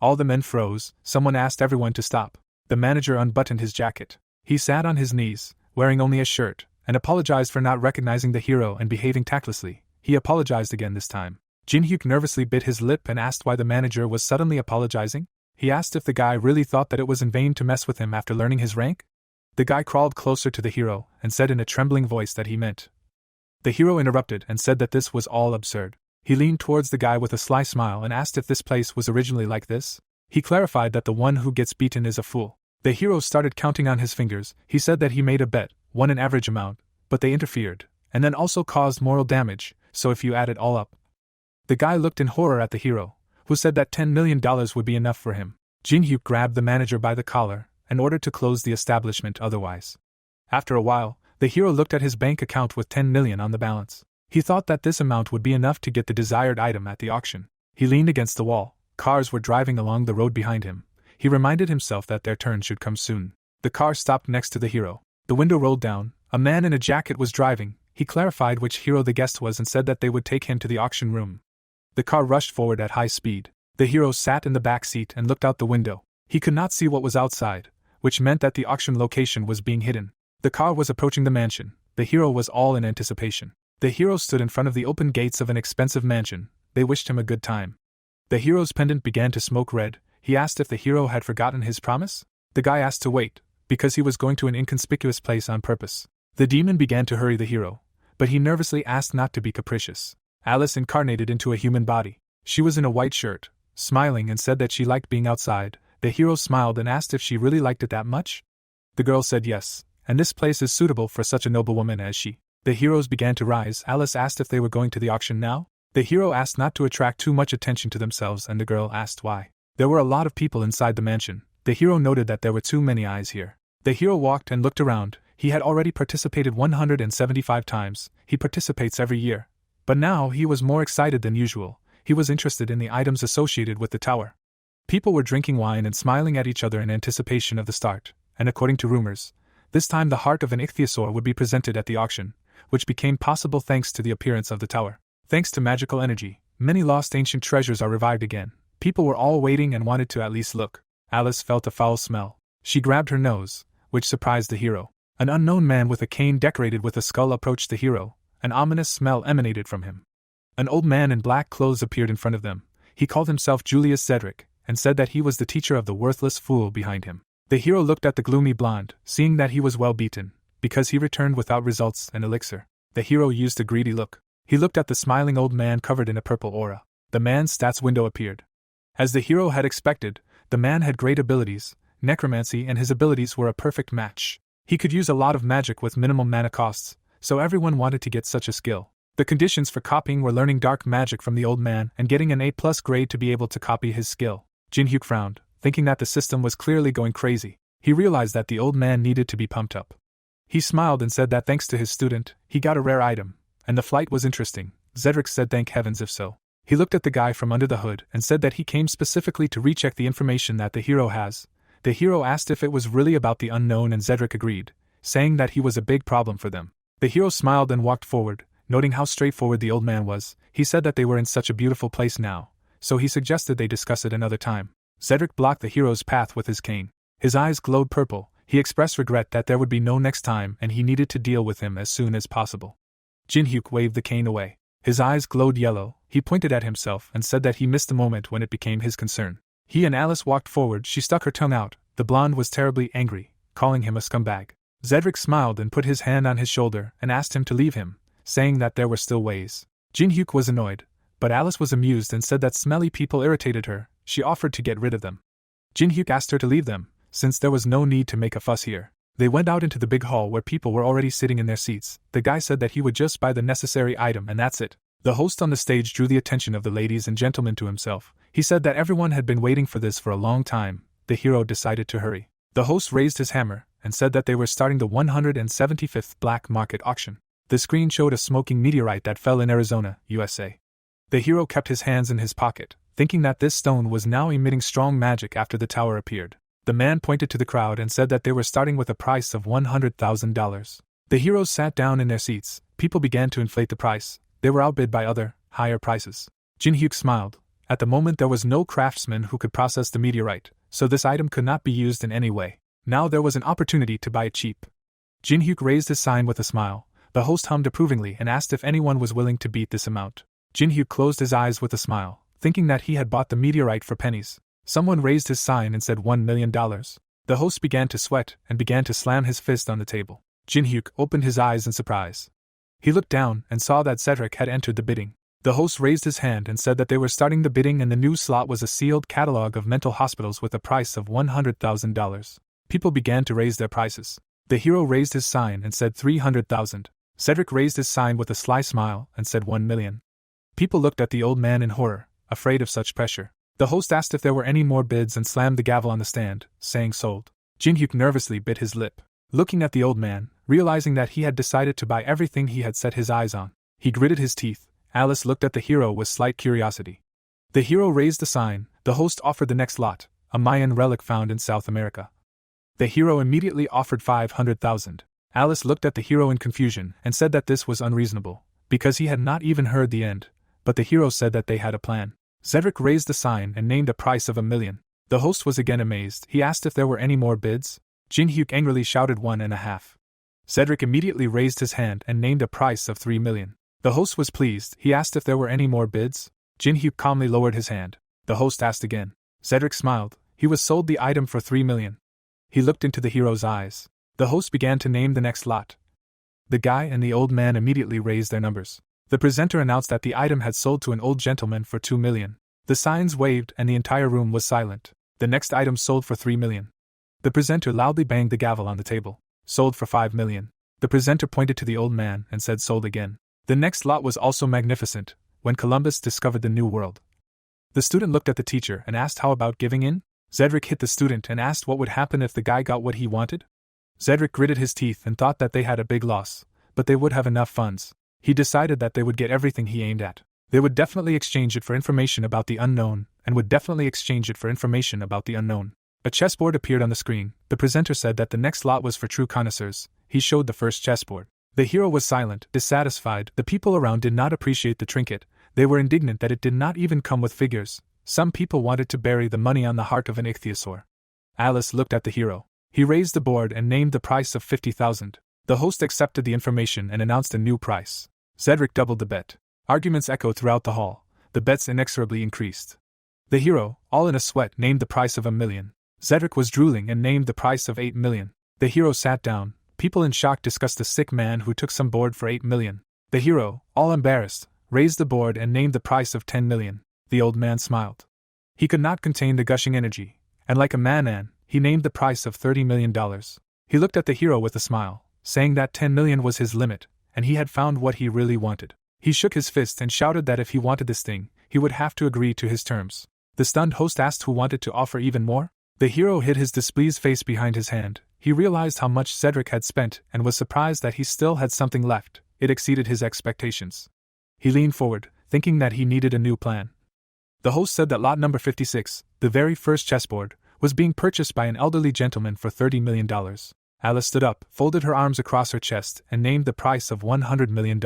All the men froze. Someone asked everyone to stop. The manager unbuttoned his jacket. He sat on his knees, wearing only a shirt, and apologized for not recognizing the hero and behaving tactlessly. He apologized again this time. Jin-hyuk nervously bit his lip and asked why the manager was suddenly apologizing. He asked if the guy really thought that it was in vain to mess with him after learning his rank. The guy crawled closer to the hero and said in a trembling voice that he meant. The hero interrupted and said that this was all absurd. He leaned towards the guy with a sly smile and asked if this place was originally like this. He clarified that the one who gets beaten is a fool. The hero started counting on his fingers. He said that he made a bet, won an average amount, but they interfered, and then also caused moral damage, so if you add it all up. The guy looked in horror at the hero, who said that $10 million would be enough for him. Jin-hyuk grabbed the manager by the collar and ordered to close the establishment otherwise. After a while, the hero looked at his bank account with 10 million on the balance. He thought that this amount would be enough to get the desired item at the auction. He leaned against the wall. Cars were driving along the road behind him. He reminded himself that their turn should come soon. The car stopped next to the hero. The window rolled down. A man in a jacket was driving. He clarified which hero the guest was and said that they would take him to the auction room. The car rushed forward at high speed. The hero sat in the back seat and looked out the window. He could not see what was outside, which meant that the auction location was being hidden. The car was approaching the mansion. The hero was all in anticipation. The hero stood in front of the open gates of an expensive mansion. They wished him a good time. The hero's pendant began to smoke red. He asked if the hero had forgotten his promise. The guy asked to wait, because he was going to an inconspicuous place on purpose. The demon began to hurry the hero, but he nervously asked not to be capricious. Alice incarnated into a human body. She was in a white shirt, smiling and said that she liked being outside. The hero smiled and asked if she really liked it that much. The girl said yes, and this place is suitable for such a noble woman as she. The heroes began to rise. Alice asked if they were going to the auction now. The hero asked not to attract too much attention to themselves, and the girl asked why. There were a lot of people inside the mansion. The hero noted that there were too many eyes here. The hero walked and looked around. He had already participated 175 times. He participates every year. But now he was more excited than usual. He was interested in the items associated with the tower. People were drinking wine and smiling at each other in anticipation of the start, and according to rumors, this time the heart of an ichthyosaur would be presented at the auction, which became possible thanks to the appearance of the tower. Thanks to magical energy, many lost ancient treasures are revived again. People were all waiting and wanted to at least look. Alice felt a foul smell. She grabbed her nose, which surprised the hero. An unknown man with a cane decorated with a skull approached the hero. An ominous smell emanated from him. An old man in black clothes appeared in front of them. He called himself Julius Cedric, and said that he was the teacher of the worthless fool behind him. The hero looked at the gloomy blonde, seeing that he was well beaten, because he returned without results and elixir. The hero used a greedy look. He looked at the smiling old man covered in a purple aura. The man's stats window appeared. As the hero had expected, the man had great abilities, necromancy, and his abilities were a perfect match. He could use a lot of magic with minimal mana costs, so everyone wanted to get such a skill. The conditions for copying were learning dark magic from the old man and getting an A+ grade to be able to copy his skill. Jin-hyuk frowned, thinking that the system was clearly going crazy. He realized that the old man needed to be pumped up. He smiled and said that thanks to his student, he got a rare item, and the flight was interesting. Cedric said thank heavens if so. He looked at the guy from under the hood and said that he came specifically to recheck the information that the hero has. The hero asked if it was really about the unknown and Cedric agreed, saying that he was a big problem for them. The hero smiled and walked forward, noting how straightforward the old man was. He said that they were in such a beautiful place now, so he suggested they discuss it another time. Cedric blocked the hero's path with his cane. His eyes glowed purple. He expressed regret that there would be no next time and he needed to deal with him as soon as possible. Jinhyuk waved the cane away. His eyes glowed yellow. He pointed at himself and said that he missed the moment when it became his concern. He and Alice walked forward. She stuck her tongue out. The blonde was terribly angry, calling him a scumbag. Cedric smiled and put his hand on his shoulder and asked him to leave him, saying that there were still ways. Jinhyuk was annoyed, but Alice was amused and said that smelly people irritated her. She offered to get rid of them. Jinhyuk asked her to leave them, since there was no need to make a fuss here. They went out into the big hall where people were already sitting in their seats. The guy said that he would just buy the necessary item and that's it. The host on the stage drew the attention of the ladies and gentlemen to himself. He said that everyone had been waiting for this for a long time. The hero decided to hurry. The host raised his hammer and said that they were starting the 175th black market auction. The screen showed a smoking meteorite that fell in Arizona, USA. The hero kept his hands in his pocket, thinking that this stone was now emitting strong magic after the tower appeared. The man pointed to the crowd and said that they were starting with a price of $100,000. The heroes sat down in their seats. People began to inflate the price. They were outbid by other, higher prices. Jinhyuk smiled. At the moment there was no craftsman who could process the meteorite, so this item could not be used in any way. Now there was an opportunity to buy it cheap. Jinhyuk raised his sign with a smile. The host hummed approvingly and asked if anyone was willing to beat this amount. Jinhyuk closed his eyes with a smile, thinking that he had bought the meteorite for pennies. Someone raised his sign and said $1 million. The host began to sweat and began to slam his fist on the table. Jinhyuk opened his eyes in surprise. He looked down and saw that Cedric had entered the bidding. The host raised his hand and said that they were starting the bidding and the new slot was a sealed catalog of mental hospitals with a price of $100,000. People began to raise their prices. The hero raised his sign and said $300,000. Cedric raised his sign with a sly smile and said $1 million. People looked at the old man in horror, afraid of such pressure. The host asked if there were any more bids and slammed the gavel on the stand, saying sold. Jinhyuk nervously bit his lip. Looking at the old man, realizing that he had decided to buy everything he had set his eyes on, he gritted his teeth. Alice looked at the hero with slight curiosity. The hero raised the sign. The host offered the next lot, a Mayan relic found in South America. The hero immediately offered $500,000. Alice looked at the hero in confusion and said that this was unreasonable, because he had not even heard the end, but the hero said that they had a plan. Cedric raised the sign and named a price of $1 million. The host was again amazed. He asked if there were any more bids. Jinhyuk angrily shouted $1.5. Cedric immediately raised his hand and named a price of $3 million. The host was pleased. He asked if there were any more bids. Jinhyuk calmly lowered his hand. The host asked again. Cedric smiled. He was sold the item for $3 million. He looked into the hero's eyes. The host began to name the next lot. The guy and the old man immediately raised their numbers. The presenter announced that the item had sold to an old gentleman for $2 million. The signs waved and the entire room was silent. The next item sold for $3 million. The presenter loudly banged the gavel on the table. Sold for $5 million. The presenter pointed to the old man and said sold again. The next lot was also magnificent, when Columbus discovered the New World. The student looked at the teacher and asked how about giving in? Cedric hit the student and asked what would happen if the guy got what he wanted. Cedric gritted his teeth and thought that they had a big loss, but they would have enough funds. He decided that they would get everything he aimed at. They would definitely exchange it for information about the unknown, and would definitely exchange it for information about the unknown. A chessboard appeared on the screen. The presenter said that the next lot was for true connoisseurs. He showed the first chessboard. The hero was silent, dissatisfied. The people around did not appreciate the trinket. They were indignant that it did not even come with figures. Some people wanted to bury the money on the heart of an ichthyosaur. Alice looked at the hero. He raised the board and named the price of $50,000. The host accepted the information and announced a new price. Cedric doubled the bet. Arguments echoed throughout the hall. The bets inexorably increased. The hero, all in a sweat, named the price of $1 million. Cedric was drooling and named the price of $8 million. The hero sat down. People in shock discussed the sick man who took some board for $8 million. The hero, all embarrassed, raised the board and named the price of $10 million. The old man smiled. He could not contain the gushing energy, and like a madman, he named the price of $30 million. He looked at the hero with a smile, saying that $10 million was his limit, and he had found what he really wanted. He shook his fist and shouted that if he wanted this thing, he would have to agree to his terms. The stunned host asked who wanted to offer even more. The hero hid his displeased face behind his hand. He realized how much Cedric had spent and was surprised that he still had something left. It exceeded his expectations. He leaned forward, thinking that he needed a new plan. The host said that lot number 56, the very first chessboard, was being purchased by an elderly gentleman for $30 million. Alice stood up, folded her arms across her chest, and named the price of $100 million.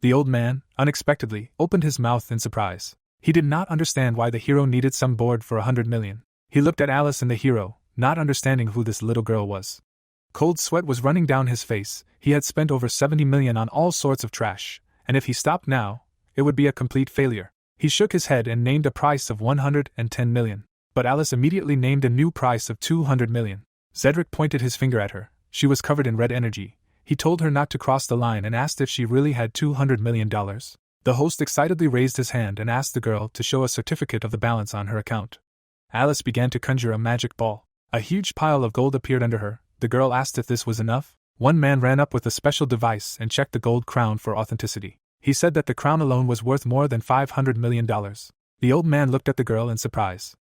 The old man, unexpectedly, opened his mouth in surprise. He did not understand why the hero needed some board for $100 million. He looked at Alice and the hero, not understanding who this little girl was. Cold sweat was running down his face. He had spent over $70 million on all sorts of trash, and if he stopped now, it would be a complete failure. He shook his head and named a price of $110 million. But Alice immediately named a new price of $200 million. Cedric pointed his finger at her. She was covered in red energy. He told her not to cross the line and asked if she really had $200 million. The host excitedly raised his hand and asked the girl to show a certificate of the balance on her account. Alice began to conjure a magic ball. A huge pile of gold appeared under her. The girl asked if this was enough. One man ran up with a special device and checked the gold crown for authenticity. He said that the crown alone was worth more than $500 million. The old man looked at the girl in surprise.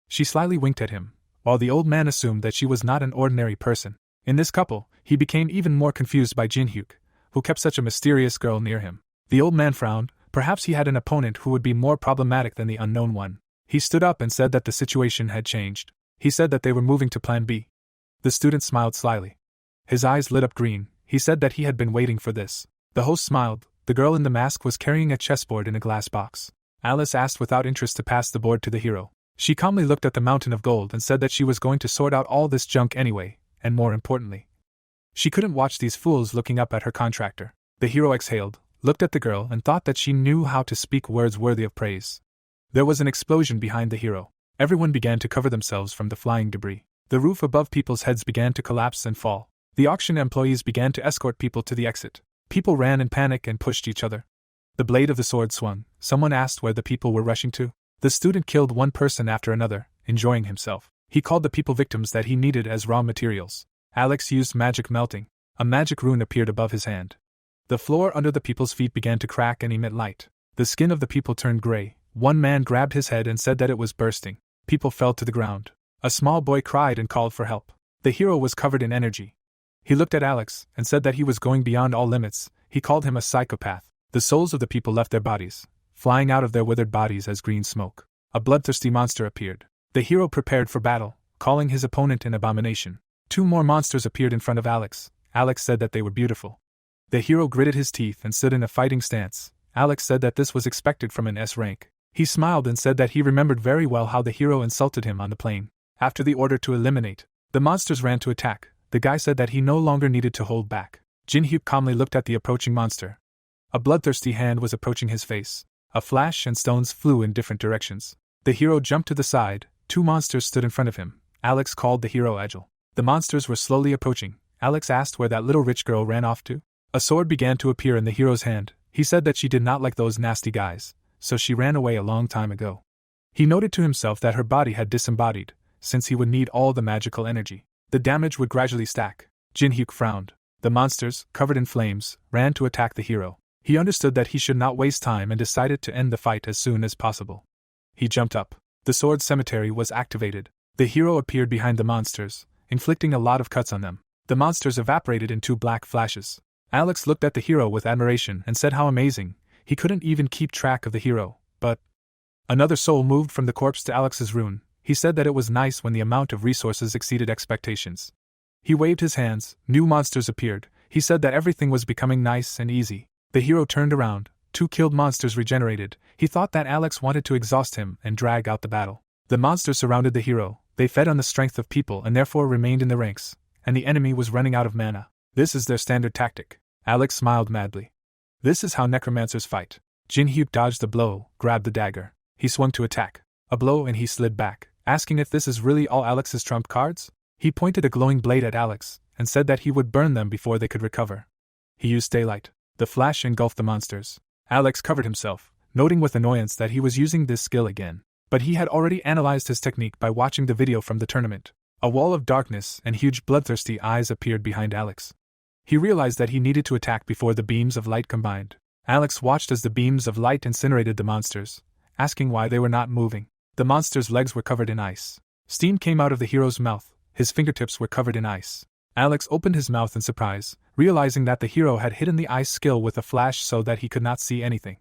She slyly winked at him, while the old man assumed that she was not an ordinary person. In this couple, he became even more confused by Jin-hyuk, who kept such a mysterious girl near him. The old man frowned. Perhaps he had an opponent who would be more problematic than the unknown one. He stood up and said that the situation had changed. He said that they were moving to Plan B. The student smiled slyly. His eyes lit up green. He said that he had been waiting for this. The host smiled. The girl in the mask was carrying a chessboard in a glass box. Alice asked without interest to pass the board to the hero. She calmly looked at the mountain of gold and said that she was going to sort out all this junk anyway, and more importantly, she couldn't watch these fools looking up at her contractor. The hero exhaled, looked at the girl, and thought that she knew how to speak words worthy of praise. There was an explosion behind the hero. Everyone began to cover themselves from the flying debris. The roof above people's heads began to collapse and fall. The auction employees began to escort people to the exit. People ran in panic and pushed each other. The blade of the sword swung. Someone asked where the people were rushing to. The student killed one person after another, enjoying himself. He called the people victims that he needed as raw materials. Alex used magic melting. A magic rune appeared above his hand. The floor under the people's feet began to crack and emit light. The skin of the people turned gray. One man grabbed his head and said that it was bursting. People fell to the ground. A small boy cried and called for help. The hero was covered in energy. He looked at Alex and said that he was going beyond all limits. He called him a psychopath. The souls of the people left their bodies, flying out of their withered bodies as green smoke. A bloodthirsty monster appeared. The hero prepared for battle, calling his opponent an abomination. Two more monsters appeared in front of Alex. Alex said that they were beautiful. The hero gritted his teeth and stood in a fighting stance. Alex said that this was expected from an S rank. He smiled and said that he remembered very well how the hero insulted him on the plane. After the order to eliminate, the monsters ran to attack. The guy said that he no longer needed to hold back. Jin-hyuk calmly looked at the approaching monster. A bloodthirsty hand was approaching his face. A flash and stones flew in different directions. The hero jumped to the side. Two monsters stood in front of him. Alex called the hero Agile. The monsters were slowly approaching. Alex asked where that little rich girl ran off to. A sword began to appear in the hero's hand. He said that she did not like those nasty guys, so she ran away a long time ago. He noted to himself that her body had disembodied, since he would need all the magical energy. The damage would gradually stack. Jin-hyuk frowned. The monsters, covered in flames, ran to attack the hero. He understood that he should not waste time and decided to end the fight as soon as possible. He jumped up. The sword cemetery was activated. The hero appeared behind the monsters, inflicting a lot of cuts on them. The monsters evaporated in two black flashes. Alex looked at the hero with admiration and said how amazing. He couldn't even keep track of the hero, but another soul moved from the corpse to Alex's rune. He said that it was nice when the amount of resources exceeded expectations. He waved his hands. New monsters appeared. He said that everything was becoming nice and easy. The hero turned around. Two killed monsters regenerated. He thought that Alex wanted to exhaust him and drag out the battle. The monsters surrounded the hero. They fed on the strength of people and therefore remained in the ranks, and the enemy was running out of mana. This is their standard tactic. Alex smiled madly. This is how necromancers fight. Jin-hyuk dodged the blow, grabbed the dagger. He swung to attack. A blow and he slid back, asking if this is really all Alex's trump cards? He pointed a glowing blade at Alex, and said that he would burn them before they could recover. He used daylight. The flash engulfed the monsters. Alex covered himself, noting with annoyance that he was using this skill again. But he had already analyzed his technique by watching the video from the tournament. A wall of darkness and huge bloodthirsty eyes appeared behind Alex. He realized that he needed to attack before the beams of light combined. Alex watched as the beams of light incinerated the monsters, asking why they were not moving. The monsters' legs were covered in ice. Steam came out of the hero's mouth. His fingertips were covered in ice. Alex opened his mouth in surprise, realizing that the hero had hidden the ice skill with a flash so that he could not see anything.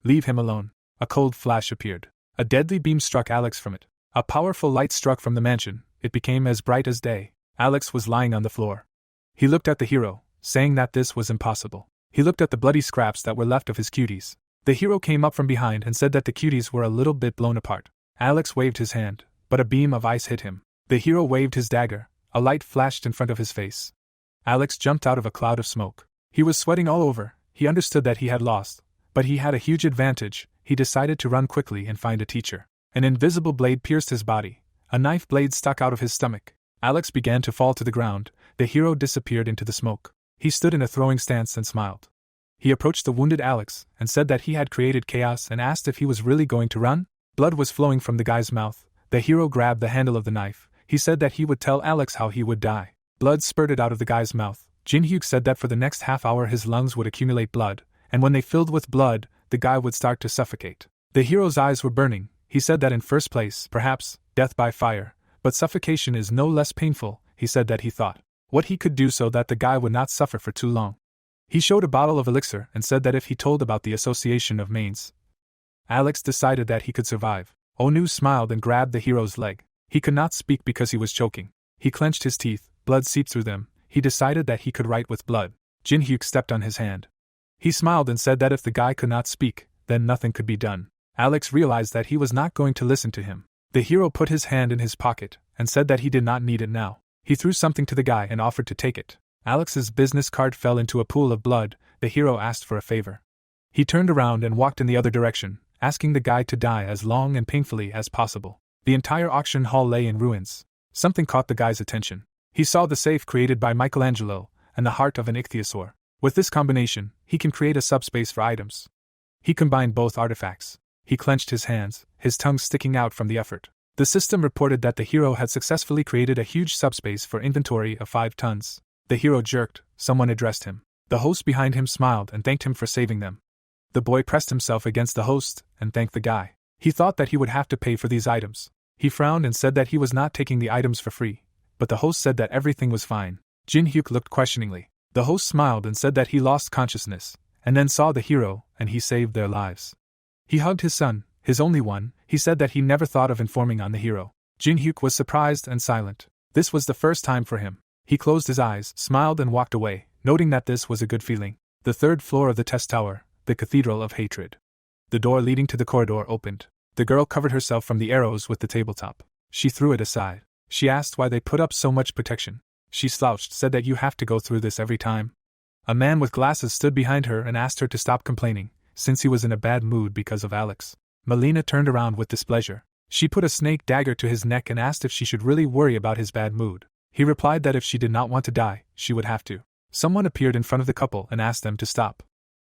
Leave him alone. A cold flash appeared. A deadly beam struck Alex from it. A powerful light struck from the mansion. It became as bright as day. Alex was lying on the floor. He looked at the hero, saying that this was impossible. He looked at the bloody scraps that were left of his cuties. The hero came up from behind and said that the cuties were a little bit blown apart. Alex waved his hand, but a beam of ice hit him. The hero waved his dagger. A light flashed in front of his face. Alex jumped out of a cloud of smoke. He was sweating all over. He understood that he had lost, but he had a huge advantage. He decided to run quickly and find a teacher. An invisible blade pierced his body. A knife blade stuck out of his stomach. Alex began to fall to the ground. The hero disappeared into the smoke. He stood in a throwing stance and smiled. He approached the wounded Alex and said that he had created chaos and asked if he was really going to run. Blood was flowing from the guy's mouth. The hero grabbed the handle of the knife. He said that he would tell Alex how he would die. Blood spurted out of the guy's mouth. Jin-hyuk said that for the next half hour his lungs would accumulate blood, and when they filled with blood, the guy would start to suffocate. The hero's eyes were burning. He said that in first place, perhaps, death by fire, but suffocation is no less painful. He said that he thought what he could do so that the guy would not suffer for too long. He showed a bottle of elixir and said that if he told about the association of mains, Alex decided that he could survive. Onu smiled and grabbed the hero's leg. He could not speak because he was choking. He clenched his teeth, blood seeped through them. He decided that he could write with blood. Jin-hyuk stepped on his hand. He smiled and said that if the guy could not speak, then nothing could be done. Alex realized that he was not going to listen to him. The hero put his hand in his pocket and said that he did not need it now. He threw something to the guy and offered to take it. Alex's business card fell into a pool of blood. The hero asked for a favor. He turned around and walked in the other direction, asking the guy to die as long and painfully as possible. The entire auction hall lay in ruins. Something caught the guy's attention. He saw the safe created by Michelangelo and the heart of an ichthyosaur. With this combination, he can create a subspace for items. He combined both artifacts. He clenched his hands, his tongue sticking out from the effort. The system reported that the hero had successfully created a huge subspace for inventory of 5 tons. The hero jerked. Someone addressed him. The host behind him smiled and thanked him for saving them. The boy pressed himself against the host and thanked the guy. He thought that he would have to pay for these items. He frowned and said that he was not taking the items for free, but the host said that everything was fine. Jin-hyuk looked questioningly. The host smiled and said that he lost consciousness, and then saw the hero, and he saved their lives. He hugged his son, his only one. He said that he never thought of informing on the hero. Jin-hyuk was surprised and silent. This was the first time for him. He closed his eyes, smiled and walked away, noting that this was a good feeling. The 3rd floor of the test tower, the Cathedral of Hatred. The door leading to the corridor opened. The girl covered herself from the arrows with the tabletop. She threw it aside. She asked why they put up so much protection. She slouched, said that you have to go through this every time. A man with glasses stood behind her and asked her to stop complaining, since he was in a bad mood because of Alex. Melina turned around with displeasure. She put a snake dagger to his neck and asked if she should really worry about his bad mood. He replied that if she did not want to die, she would have to. Someone appeared in front of the couple and asked them to stop.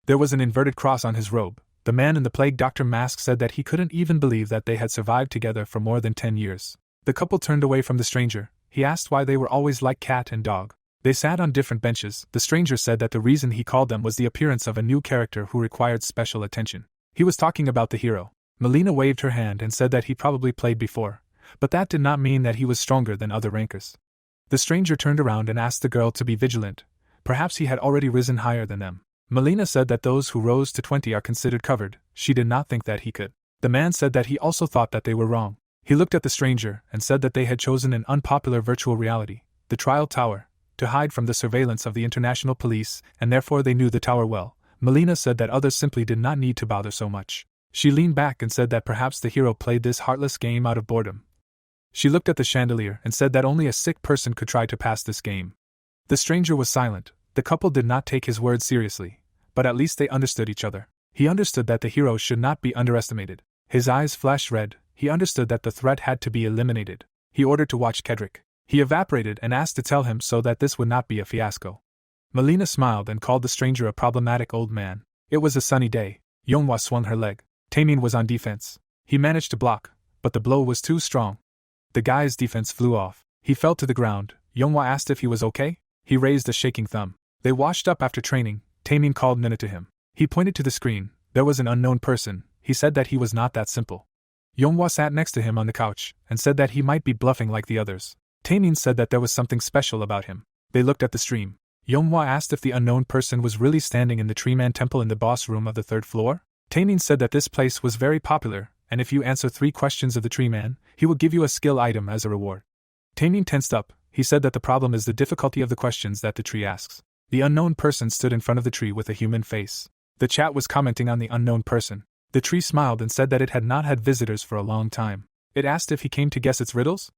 There was an inverted cross on his robe. The man in the plague doctor mask said that he couldn't even believe that they had survived together for more than 10 years. The couple turned away from the stranger. He asked why they were always like cat and dog. They sat on different benches. The stranger said that the reason he called them was the appearance of a new character who required special attention. He was talking about the hero. Melina waved her hand and said that he probably played before, but that did not mean that he was stronger than other rankers. The stranger turned around and asked the girl to be vigilant. Perhaps he had already risen higher than them. Melina said that those who rose to 20 are considered covered. She did not think that he could. The man said that he also thought that they were wrong. He looked at the stranger and said that they had chosen an unpopular virtual reality, the trial tower, to hide from the surveillance of the international police, and therefore they knew the tower well. Melina said that others simply did not need to bother so much. She leaned back and said that perhaps the hero played this heartless game out of boredom. She looked at the chandelier and said that only a sick person could try to pass this game. The stranger was silent. The couple did not take his words seriously, but at least they understood each other. He understood that the hero should not be underestimated. His eyes flashed red. He understood that the threat had to be eliminated. He ordered to watch Kedrick. He evaporated and asked to tell him so that this would not be a fiasco. Melina smiled and called the stranger a problematic old man. It was a sunny day. Yonghwa swung her leg. Taemin was on defense. He managed to block, but the blow was too strong. The guy's defense flew off. He fell to the ground. Yonghwa asked if he was okay. He raised a shaking thumb. They washed up after training. Taemin called Nina to him. He pointed to the screen. There was an unknown person. He said that he was not that simple. Yonghwa sat next to him on the couch and said that he might be bluffing like the others. Taemin said that there was something special about him. They looked at the stream. Yonghwa asked if the unknown person was really standing in the Tree Man Temple in the boss room of the 3rd floor. Taemin said that this place was very popular, and if you answer 3 questions of the Tree Man, he will give you a skill item as a reward. Taemin tensed up. He said that the problem is the difficulty of the questions that the tree asks. The unknown person stood in front of the tree with a human face. The chat was commenting on the unknown person. The tree smiled and said that it had not had visitors for a long time. It asked if he came to guess its riddles.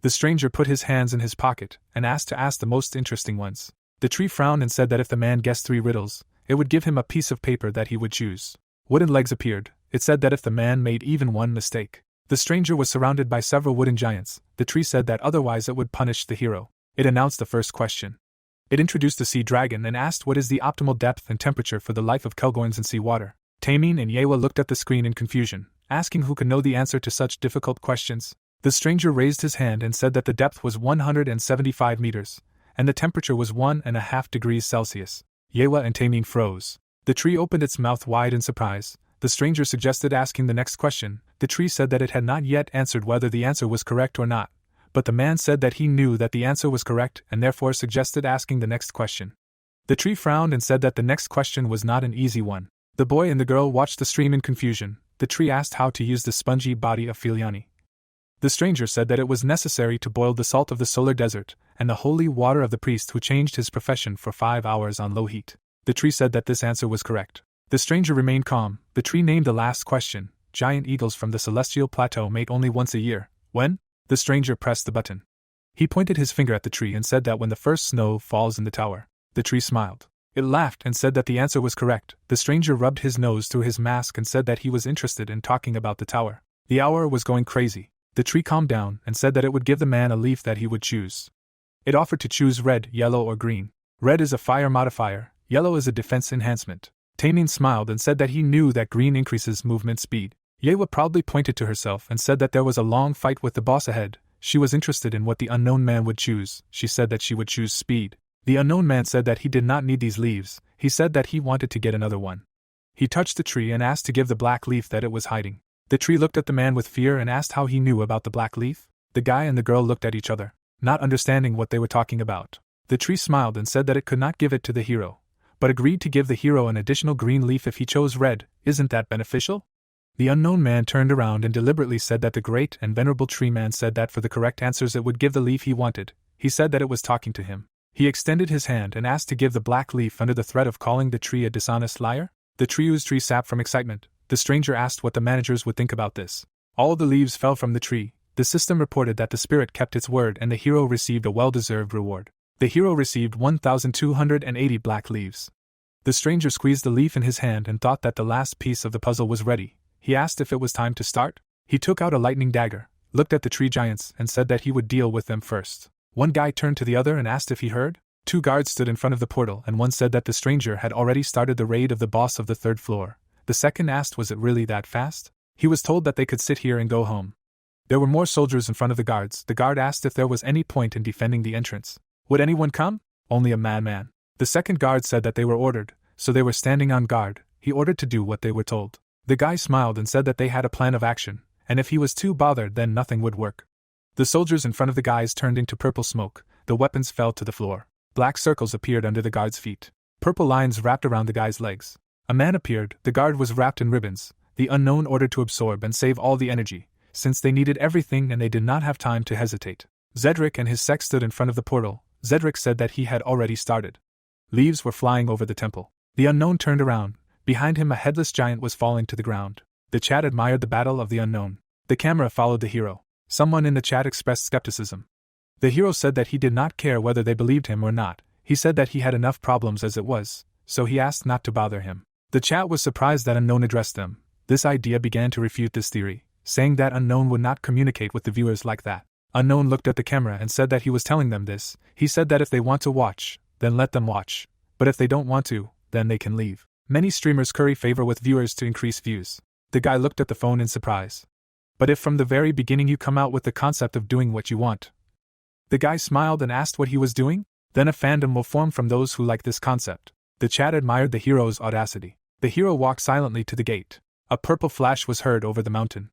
The stranger put his hands in his pocket and asked to ask the most interesting ones. The tree frowned and said that if the man guessed 3 riddles, it would give him a piece of paper that he would choose. Wooden legs appeared. It said that if the man made even one mistake, the stranger was surrounded by several wooden giants. The tree said that otherwise it would punish the hero. It announced the first question. It introduced the sea dragon and asked what is the optimal depth and temperature for the life of kelgoins in sea water. Taemin and Yewa looked at the screen in confusion, asking who could know the answer to such difficult questions. The stranger raised his hand and said that the depth was 175 meters, and the temperature was 1.5 degrees Celsius. Yewa and Taemin froze. The tree opened its mouth wide in surprise. The stranger suggested asking the next question. The tree said that it had not yet answered whether the answer was correct or not, but the man said that he knew that the answer was correct and therefore suggested asking the next question. The tree frowned and said that the next question was not an easy one. The boy and the girl watched the stream in confusion. The tree asked how to use the spongy body of Filiani. The stranger said that it was necessary to boil the salt of the solar desert and the holy water of the priest who changed his profession for 5 hours on low heat. The tree said that this answer was correct. The stranger remained calm. The tree named the last question. Giant eagles from the celestial plateau mate only once a year. When? The stranger pressed the button. He pointed his finger at the tree and said that when the first snow falls in the tower. The tree smiled. It laughed and said that the answer was correct. The stranger rubbed his nose through his mask and said that he was interested in talking about the tower. The hour was going crazy. The tree calmed down and said that it would give the man a leaf that he would choose. It offered to choose red, yellow, or green. Red is a fire modifier, yellow is a defense enhancement. Taemin smiled and said that he knew that green increases movement speed. Yewa proudly pointed to herself and said that there was a long fight with the boss ahead. She was interested in what the unknown man would choose. She said that she would choose speed. The unknown man said that he did not need these leaves. He said that he wanted to get another one. He touched the tree and asked to give the black leaf that it was hiding. The tree looked at the man with fear and asked how he knew about the black leaf. The guy and the girl looked at each other, not understanding what they were talking about. The tree smiled and said that it could not give it to the hero, but agreed to give the hero an additional green leaf if he chose red. Isn't that beneficial? The unknown man turned around and deliberately said that the great and venerable tree man said that for the correct answers it would give the leaf he wanted. He said that it was talking to him. He extended his hand and asked to give the black leaf under the threat of calling the tree a dishonest liar. The tree oozed tree sap from excitement. The stranger asked what the managers would think about this. All the leaves fell from the tree. The system reported that the spirit kept its word and the hero received a well-deserved reward. The hero received 1,280 black leaves. The stranger squeezed the leaf in his hand and thought that the last piece of the puzzle was ready. He asked if it was time to start. He took out a lightning dagger, looked at the tree giants, and said that he would deal with them first. One guy turned to the other and asked if he heard. 2 guards stood in front of the portal, and one said that the stranger had already started the raid of the boss of the 3rd floor. The second asked was it really that fast? He was told that they could sit here and go home. There were more soldiers in front of the guards. The guard asked if there was any point in defending the entrance. Would anyone come? Only a madman. The second guard said that they were ordered, so they were standing on guard. He ordered to do what they were told. The guy smiled and said that they had a plan of action, and if he was too bothered then nothing would work. The soldiers in front of the guys turned into purple smoke. The weapons fell to the floor. Black circles appeared under the guard's feet. Purple lines wrapped around the guy's legs. A man appeared. The guard was wrapped in ribbons. The unknown ordered to absorb and save all the energy, since they needed everything and they did not have time to hesitate. Zedric and his sect stood in front of the portal. Zedric said that he had already started. Leaves were flying over the temple. The unknown turned around. Behind him a headless giant was falling to the ground. The chat admired the battle of the unknown. The camera followed the hero. Someone in the chat expressed skepticism. The hero said that he did not care whether they believed him or not. He said that he had enough problems as it was, so he asked not to bother him. The chat was surprised that unknown addressed them. This idea began to refute this theory, saying that unknown would not communicate with the viewers like that. Unknown looked at the camera and said that he was telling them this. He said that if they want to watch, then let them watch. But if they don't want to, then they can leave. Many streamers curry favor with viewers to increase views. The guy looked at the phone in surprise. But if from the very beginning you come out with the concept of doing what you want. The guy smiled and asked what he was doing. Then a fandom will form from those who like this concept. The chat admired the hero's audacity. The hero walked silently to the gate. A purple flash was heard over the mountain.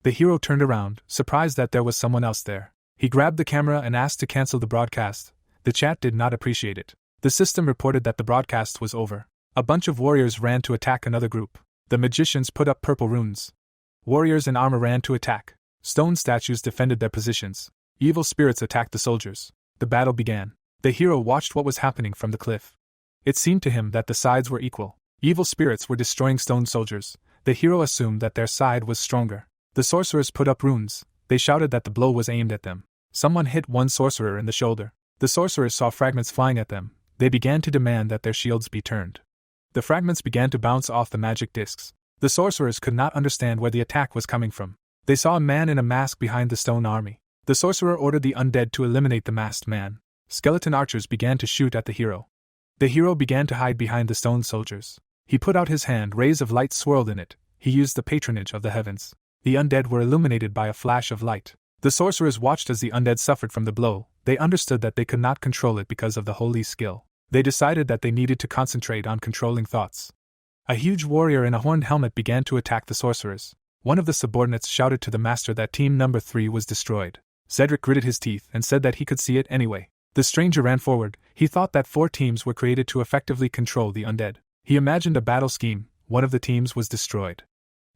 The hero turned around, surprised that there was someone else there. He grabbed the camera and asked to cancel the broadcast. The chat did not appreciate it. The system reported that the broadcast was over. A bunch of warriors ran to attack another group. The magicians put up purple runes. Warriors in armor ran to attack. Stone statues defended their positions. Evil spirits attacked the soldiers. The battle began. The hero watched what was happening from the cliff. It seemed to him that the sides were equal. Evil spirits were destroying stone soldiers. The hero assumed that their side was stronger. The sorcerers put up runes. They shouted that the blow was aimed at them. Someone hit one sorcerer in the shoulder. The sorcerers saw fragments flying at them. They began to demand that their shields be turned. The fragments began to bounce off the magic discs. The sorcerers could not understand where the attack was coming from. They saw a man in a mask behind the stone army. The sorcerer ordered the undead to eliminate the masked man. Skeleton archers began to shoot at the hero. The hero began to hide behind the stone soldiers. He put out his hand, rays of light swirled in it. He used the patronage of the heavens. The undead were illuminated by a flash of light. The sorcerers watched as the undead suffered from the blow. They understood that they could not control it because of the holy skill. They decided that they needed to concentrate on controlling thoughts. A huge warrior in a horned helmet began to attack the sorcerers. One of the subordinates shouted to the master that team number 3 was destroyed. Cedric gritted his teeth and said that he could see it anyway. The stranger ran forward. He thought that 4 teams were created to effectively control the undead. He imagined a battle scheme. One of the teams was destroyed.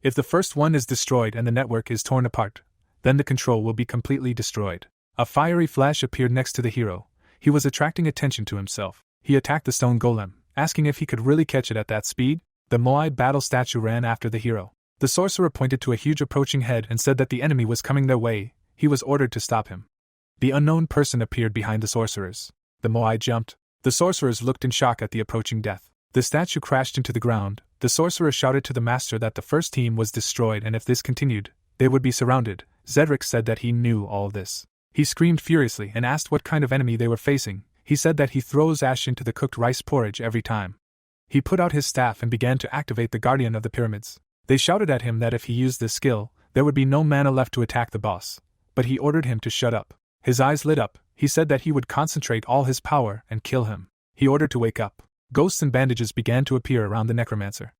If the first one is destroyed and the network is torn apart, then the control will be completely destroyed. A fiery flash appeared next to the hero. He was attracting attention to himself. He attacked the stone golem, asking if he could really catch it at that speed. The Moai battle statue ran after the hero. The sorcerer pointed to a huge approaching head and said that the enemy was coming their way. He was ordered to stop him. The unknown person appeared behind the sorcerers. The Moai jumped. The sorcerers looked in shock at the approaching death. The statue crashed into the ground. The sorcerer shouted to the master that the first team was destroyed and if this continued, they would be surrounded. Cedric said that he knew all this. He screamed furiously and asked what kind of enemy they were facing. He said that he throws ash into the cooked rice porridge every time. He put out his staff and began to activate the guardian of the pyramids. They shouted at him that if he used this skill, there would be no mana left to attack the boss. But he ordered him to shut up. His eyes lit up. He said that he would concentrate all his power and kill him. He ordered to wake up. Ghosts and bandages began to appear around the necromancer.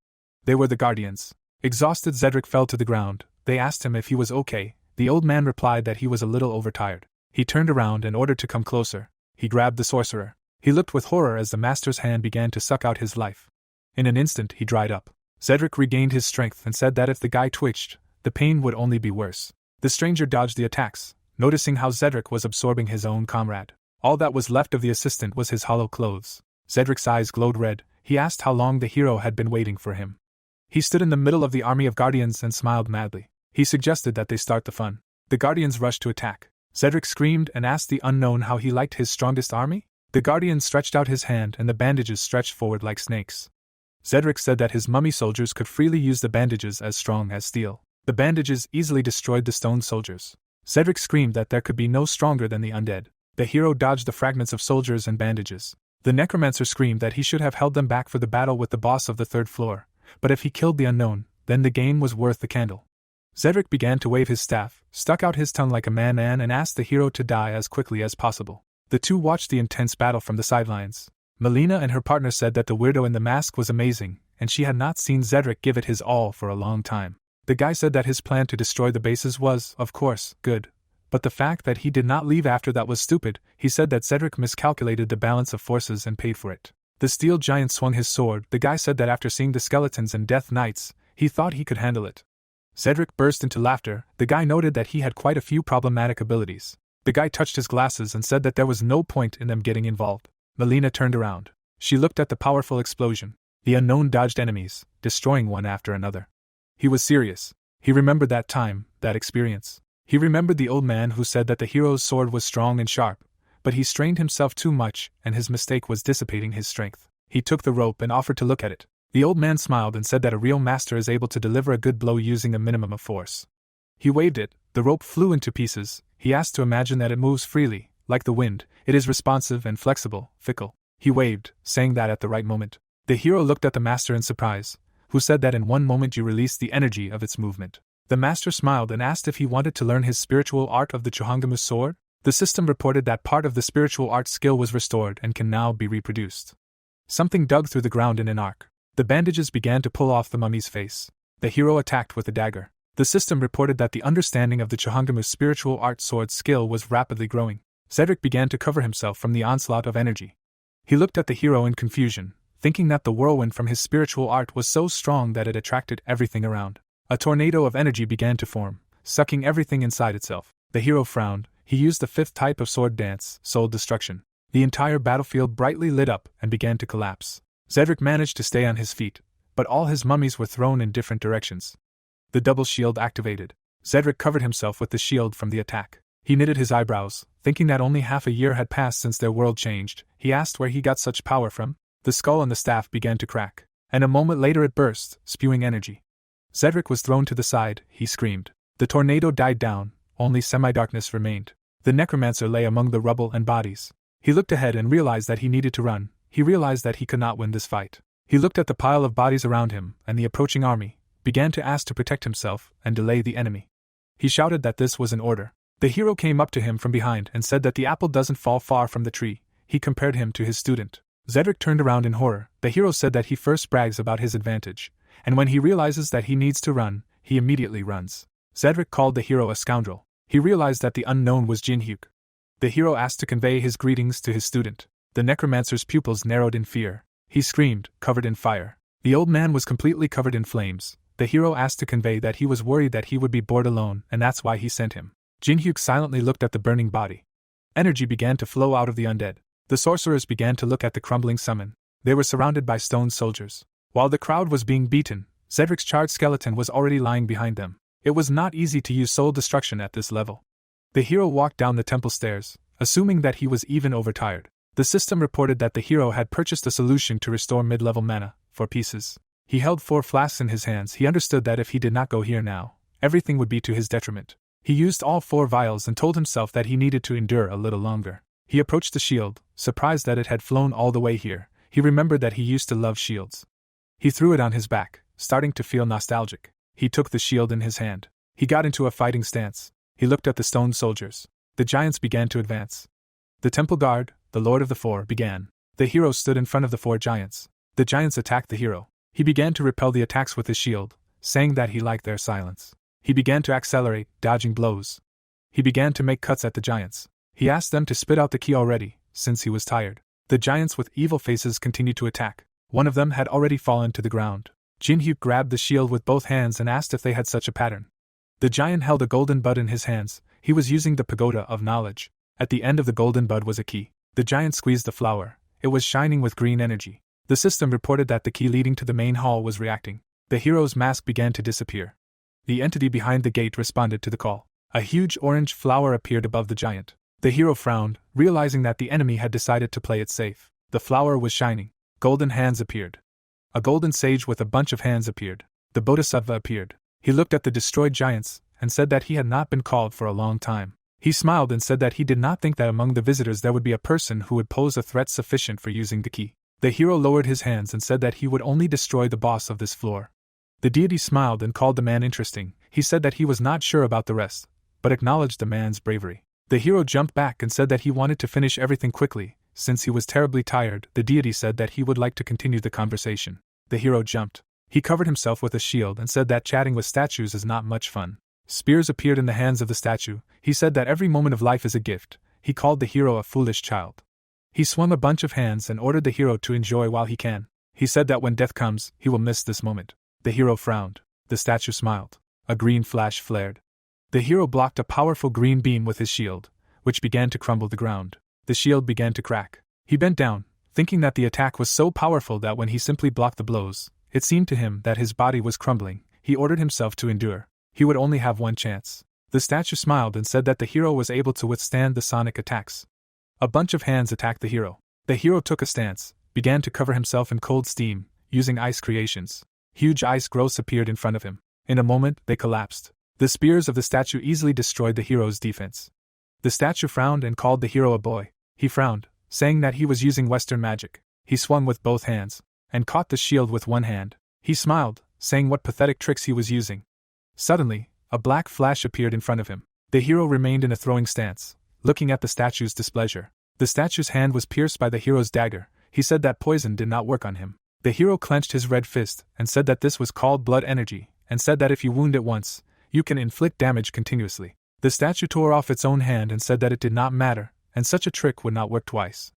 They were the guardians. Exhausted, Cedric fell to the ground. They asked him if he was okay. The old man replied that he was a little overtired. He turned around and ordered to come closer. He grabbed the sorcerer. He looked with horror as the master's hand began to suck out his life. In an instant he dried up. Cedric regained his strength and said that if the guy twitched, the pain would only be worse. The stranger dodged the attacks, noticing how Cedric was absorbing his own comrade. All that was left of the assistant was his hollow clothes. Cedric's eyes glowed red. He asked how long the hero had been waiting for him. He stood in the middle of the army of guardians and smiled madly. He suggested that they start the fun. The guardians rushed to attack. Cedric screamed and asked the unknown how he liked his strongest army. The guardian stretched out his hand and the bandages stretched forward like snakes. Cedric said that his mummy soldiers could freely use the bandages as strong as steel. The bandages easily destroyed the stone soldiers. Cedric screamed that there could be no stronger than the undead. The hero dodged the fragments of soldiers and bandages. The necromancer screamed that he should have held them back for the battle with the boss of the 3rd floor, but if he killed the unknown, then the game was worth the candle. Cedric began to wave his staff, stuck out his tongue like a man and asked the hero to die as quickly as possible. The two watched the intense battle from the sidelines. Melina and her partner said that the weirdo in the mask was amazing, and she had not seen Cedric give it his all for a long time. The guy said that his plan to destroy the bases was, of course, good. But the fact that he did not leave after that was stupid. He said that Cedric miscalculated the balance of forces and paid for it. The steel giant swung his sword. The guy said that after seeing the skeletons and death knights, he thought he could handle it. Cedric burst into laughter. The guy noted that he had quite a few problematic abilities. The guy touched his glasses and said that there was no point in them getting involved. Melina turned around. She looked at the powerful explosion. The unknown dodged enemies, destroying one after another. He was serious. He remembered that time, that experience. He remembered the old man who said that the hero's sword was strong and sharp, but he strained himself too much, and his mistake was dissipating his strength. He took the rope and offered to look at it. The old man smiled and said that a real master is able to deliver a good blow using a minimum of force. He waved it. The rope flew into pieces. He asked to imagine that it moves freely, like the wind. It is responsive and flexible, fickle. He waved, saying that at the right moment. The hero looked at the master in surprise, who said that in one moment you release the energy of its movement. The master smiled and asked if he wanted to learn his spiritual art of the Chohangamu sword. The system reported that part of the spiritual art skill was restored and can now be reproduced. Something dug through the ground in an arc. The bandages began to pull off the mummy's face. The hero attacked with a dagger. The system reported that the understanding of the Chohangamu spiritual art sword skill was rapidly growing. Cedric began to cover himself from the onslaught of energy. He looked at the hero in confusion, thinking that the whirlwind from his spiritual art was so strong that it attracted everything around. A tornado of energy began to form, sucking everything inside itself. The hero frowned. He used the fifth type of sword dance, soul destruction. The entire battlefield brightly lit up and began to collapse. Cedric managed to stay on his feet, but all his mummies were thrown in different directions. The double shield activated. Cedric covered himself with the shield from the attack. He knitted his eyebrows, thinking that only half a year had passed since their world changed. He asked where he got such power from. The skull and the staff began to crack, and a moment later it burst, spewing energy. Cedric was thrown to the side. He screamed. The tornado died down, only semi-darkness remained. The necromancer lay among the rubble and bodies. He looked ahead and realized that he needed to run. He realized that he could not win this fight. He looked at the pile of bodies around him and the approaching army, began to ask to protect himself and delay the enemy. He shouted that this was an order. The hero came up to him from behind and said that the apple doesn't fall far from the tree. He compared him to his student. Cedric turned around in horror. The hero said that he first brags about his advantage, and when he realizes that he needs to run, he immediately runs. Cedric called the hero a scoundrel. He realized that the unknown was Jinhyuk. The hero asked to convey his greetings to his student. The necromancer's pupils narrowed in fear. He screamed, covered in fire. The old man was completely covered in flames. The hero asked to convey that he was worried that he would be bored alone, and that's why he sent him. Jinhyuk silently looked at the burning body. Energy began to flow out of the undead. The sorcerers began to look at the crumbling summon. They were surrounded by stone soldiers. While the crowd was being beaten, Cedric's charred skeleton was already lying behind them. It was not easy to use soul destruction at this level. The hero walked down the temple stairs, assuming that he was even overtired. The system reported that the hero had purchased a solution to restore mid-level mana, 4 pieces. He held 4 flasks in his hands. He understood that if he did not go here now, everything would be to his detriment. He used all 4 vials and told himself that he needed to endure a little longer. He approached the shield, surprised that it had flown all the way here. He remembered that he used to love shields. He threw it on his back, starting to feel nostalgic. He took the shield in his hand. He got into a fighting stance. He looked at the stone soldiers. The giants began to advance. The temple guard, the Lord of the Four, began. The hero stood in front of the 4 giants. The giants attacked the hero. He began to repel the attacks with his shield, saying that he liked their silence. He began to accelerate, dodging blows. He began to make cuts at the giants. He asked them to spit out the key already, since he was tired. The giants with evil faces continued to attack. One of them had already fallen to the ground. Jinhyuk grabbed the shield with both hands and asked if they had such a pattern. The giant held a golden bud in his hands. He was using the pagoda of knowledge. At the end of the golden bud was a key. The giant squeezed the flower. It was shining with green energy. The system reported that the key leading to the main hall was reacting. The hero's mask began to disappear. The entity behind the gate responded to the call. A huge orange flower appeared above the giant. The hero frowned, realizing that the enemy had decided to play it safe. The flower was shining. Golden hands appeared. A golden sage with a bunch of hands appeared. The bodhisattva appeared. He looked at the destroyed giants and said that he had not been called for a long time. He smiled and said that he did not think that among the visitors there would be a person who would pose a threat sufficient for using the key. The hero lowered his hands and said that he would only destroy the boss of this floor. The deity smiled and called the man interesting. He said that he was not sure about the rest, but acknowledged the man's bravery. The hero jumped back and said that he wanted to finish everything quickly, since he was terribly tired. The deity said that he would like to continue the conversation. The hero jumped. He covered himself with a shield and said that chatting with statues is not much fun. Spears appeared in the hands of the statue. He said that every moment of life is a gift. He called the hero a foolish child. He swung a bunch of hands and ordered the hero to enjoy while he can. He said that when death comes, he will miss this moment. The hero frowned. The statue smiled. A green flash flared. The hero blocked a powerful green beam with his shield, which began to crumble the ground. The shield began to crack. He bent down, thinking that the attack was so powerful that when he simply blocked the blows, it seemed to him that his body was crumbling. He ordered himself to endure. He would only have one chance. The statue smiled and said that the hero was able to withstand the sonic attacks. A bunch of hands attacked the hero. The hero took a stance, began to cover himself in cold steam, using ice creations. Huge ice growths appeared in front of him. In a moment, they collapsed. The spears of the statue easily destroyed the hero's defense. The statue frowned and called the hero a boy. He frowned, saying that he was using Western magic. He swung with both hands, and caught the shield with one hand. He smiled, saying what pathetic tricks he was using. Suddenly, a black flash appeared in front of him. The hero remained in a throwing stance, looking at the statue's displeasure. The statue's hand was pierced by the hero's dagger. He said that poison did not work on him. The hero clenched his red fist and said that this was called blood energy, and said that if you wound it once, you can inflict damage continuously. The statue tore off its own hand and said that it did not matter, and such a trick would not work twice.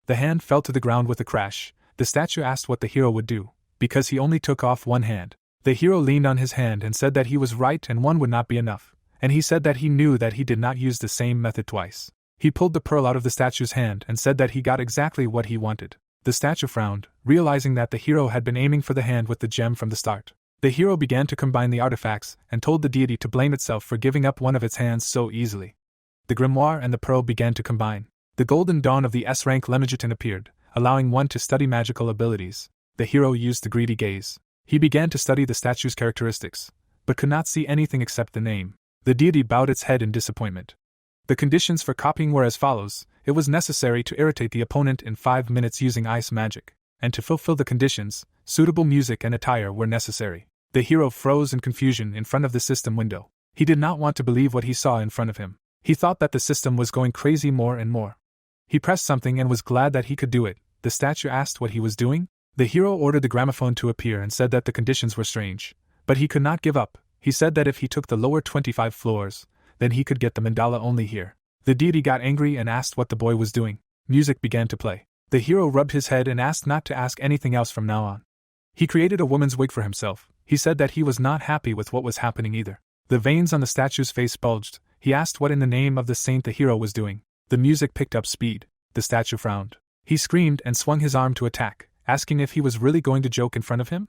The hand fell to the ground with a crash. The statue asked what the hero would do, because he only took off one hand. The hero leaned on his hand and said that he was right and one would not be enough, and he said that he knew that he did not use the same method twice. He pulled the pearl out of the statue's hand and said that he got exactly what he wanted. The statue frowned, realizing that the hero had been aiming for the hand with the gem from the start. The hero began to combine the artifacts and told the deity to blame itself for giving up one of its hands so easily. The grimoire and the pearl began to combine. The golden dawn of the S-rank Lemegeton appeared, allowing one to study magical abilities. The hero used the greedy gaze. He began to study the statue's characteristics, but could not see anything except the name. The deity bowed its head in disappointment. The conditions for copying were as follows. It was necessary to irritate the opponent in 5 minutes using ice magic, and to fulfill the conditions, suitable music and attire were necessary. The hero froze in confusion in front of the system window. He did not want to believe what he saw in front of him. He thought that the system was going crazy more and more. He pressed something and was glad that he could do it. The statue asked what he was doing. The hero ordered the gramophone to appear and said that the conditions were strange, but he could not give up. He said that if he took the lower 25 floors, then he could get the mandala only here. The deity got angry and asked what the boy was doing. Music began to play. The hero rubbed his head and asked not to ask anything else from now on. He created a woman's wig for himself. He said that he was not happy with what was happening either. The veins on the statue's face bulged. He asked what in the name of the saint the hero was doing. The music picked up speed. The statue frowned. He screamed and swung his arm to attack, asking if he was really going to joke in front of him.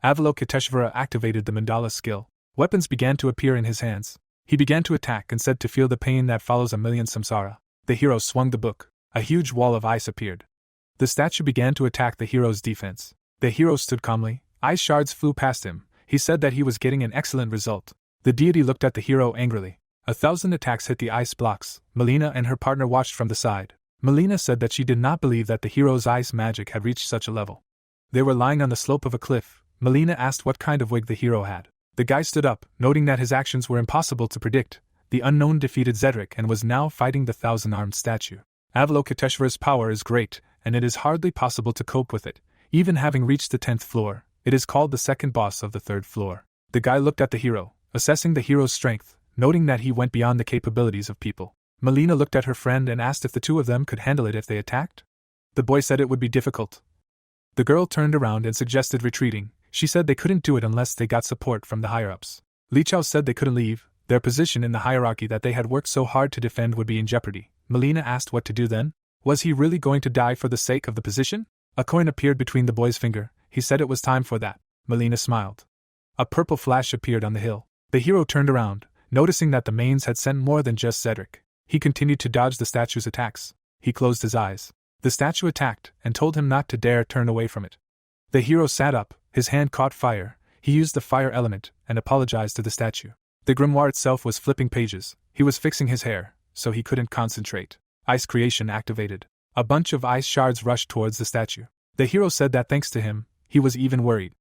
Avalokiteshvara activated the mandala skill. Weapons began to appear in his hands. He began to attack and said to feel the pain that follows a million samsara. The hero swung the book. A huge wall of ice appeared. The statue began to attack the hero's defense. The hero stood calmly. Ice shards flew past him. He said that he was getting an excellent result. The deity looked at the hero angrily. 1,000 attacks hit the ice blocks. Melina and her partner watched from the side. Melina said that she did not believe that the hero's ice magic had reached such a level. They were lying on the slope of a cliff. Melina asked what kind of wig the hero had. The guy stood up, noting that his actions were impossible to predict. The unknown defeated Zedric and was now fighting the 1,000-armed statue. Avalokiteshvara's power is great, and it is hardly possible to cope with it. Even having reached the 10th floor, it is called the second boss of the 3rd floor. The guy looked at the hero, assessing the hero's strength, noting that he went beyond the capabilities of people. Melina looked at her friend and asked if the two of them could handle it if they attacked. The boy said it would be difficult. The girl turned around and suggested retreating. She said they couldn't do it unless they got support from the higher-ups. Li Chao said they couldn't leave. Their position in the hierarchy that they had worked so hard to defend would be in jeopardy. Melina asked what to do then. Was he really going to die for the sake of the position? A coin appeared between the boy's finger. He said it was time for that. Melina smiled. A purple flash appeared on the hill. The hero turned around, noticing that the mains had sent more than just Cedric. He continued to dodge the statue's attacks. He closed his eyes. The statue attacked and told him not to dare turn away from it. The hero sat up, his hand caught fire. He used the fire element and apologized to the statue. The grimoire itself was flipping pages. He was fixing his hair, so he couldn't concentrate. Ice creation activated. A bunch of ice shards rushed towards the statue. The hero said that thanks to him, he was even worried.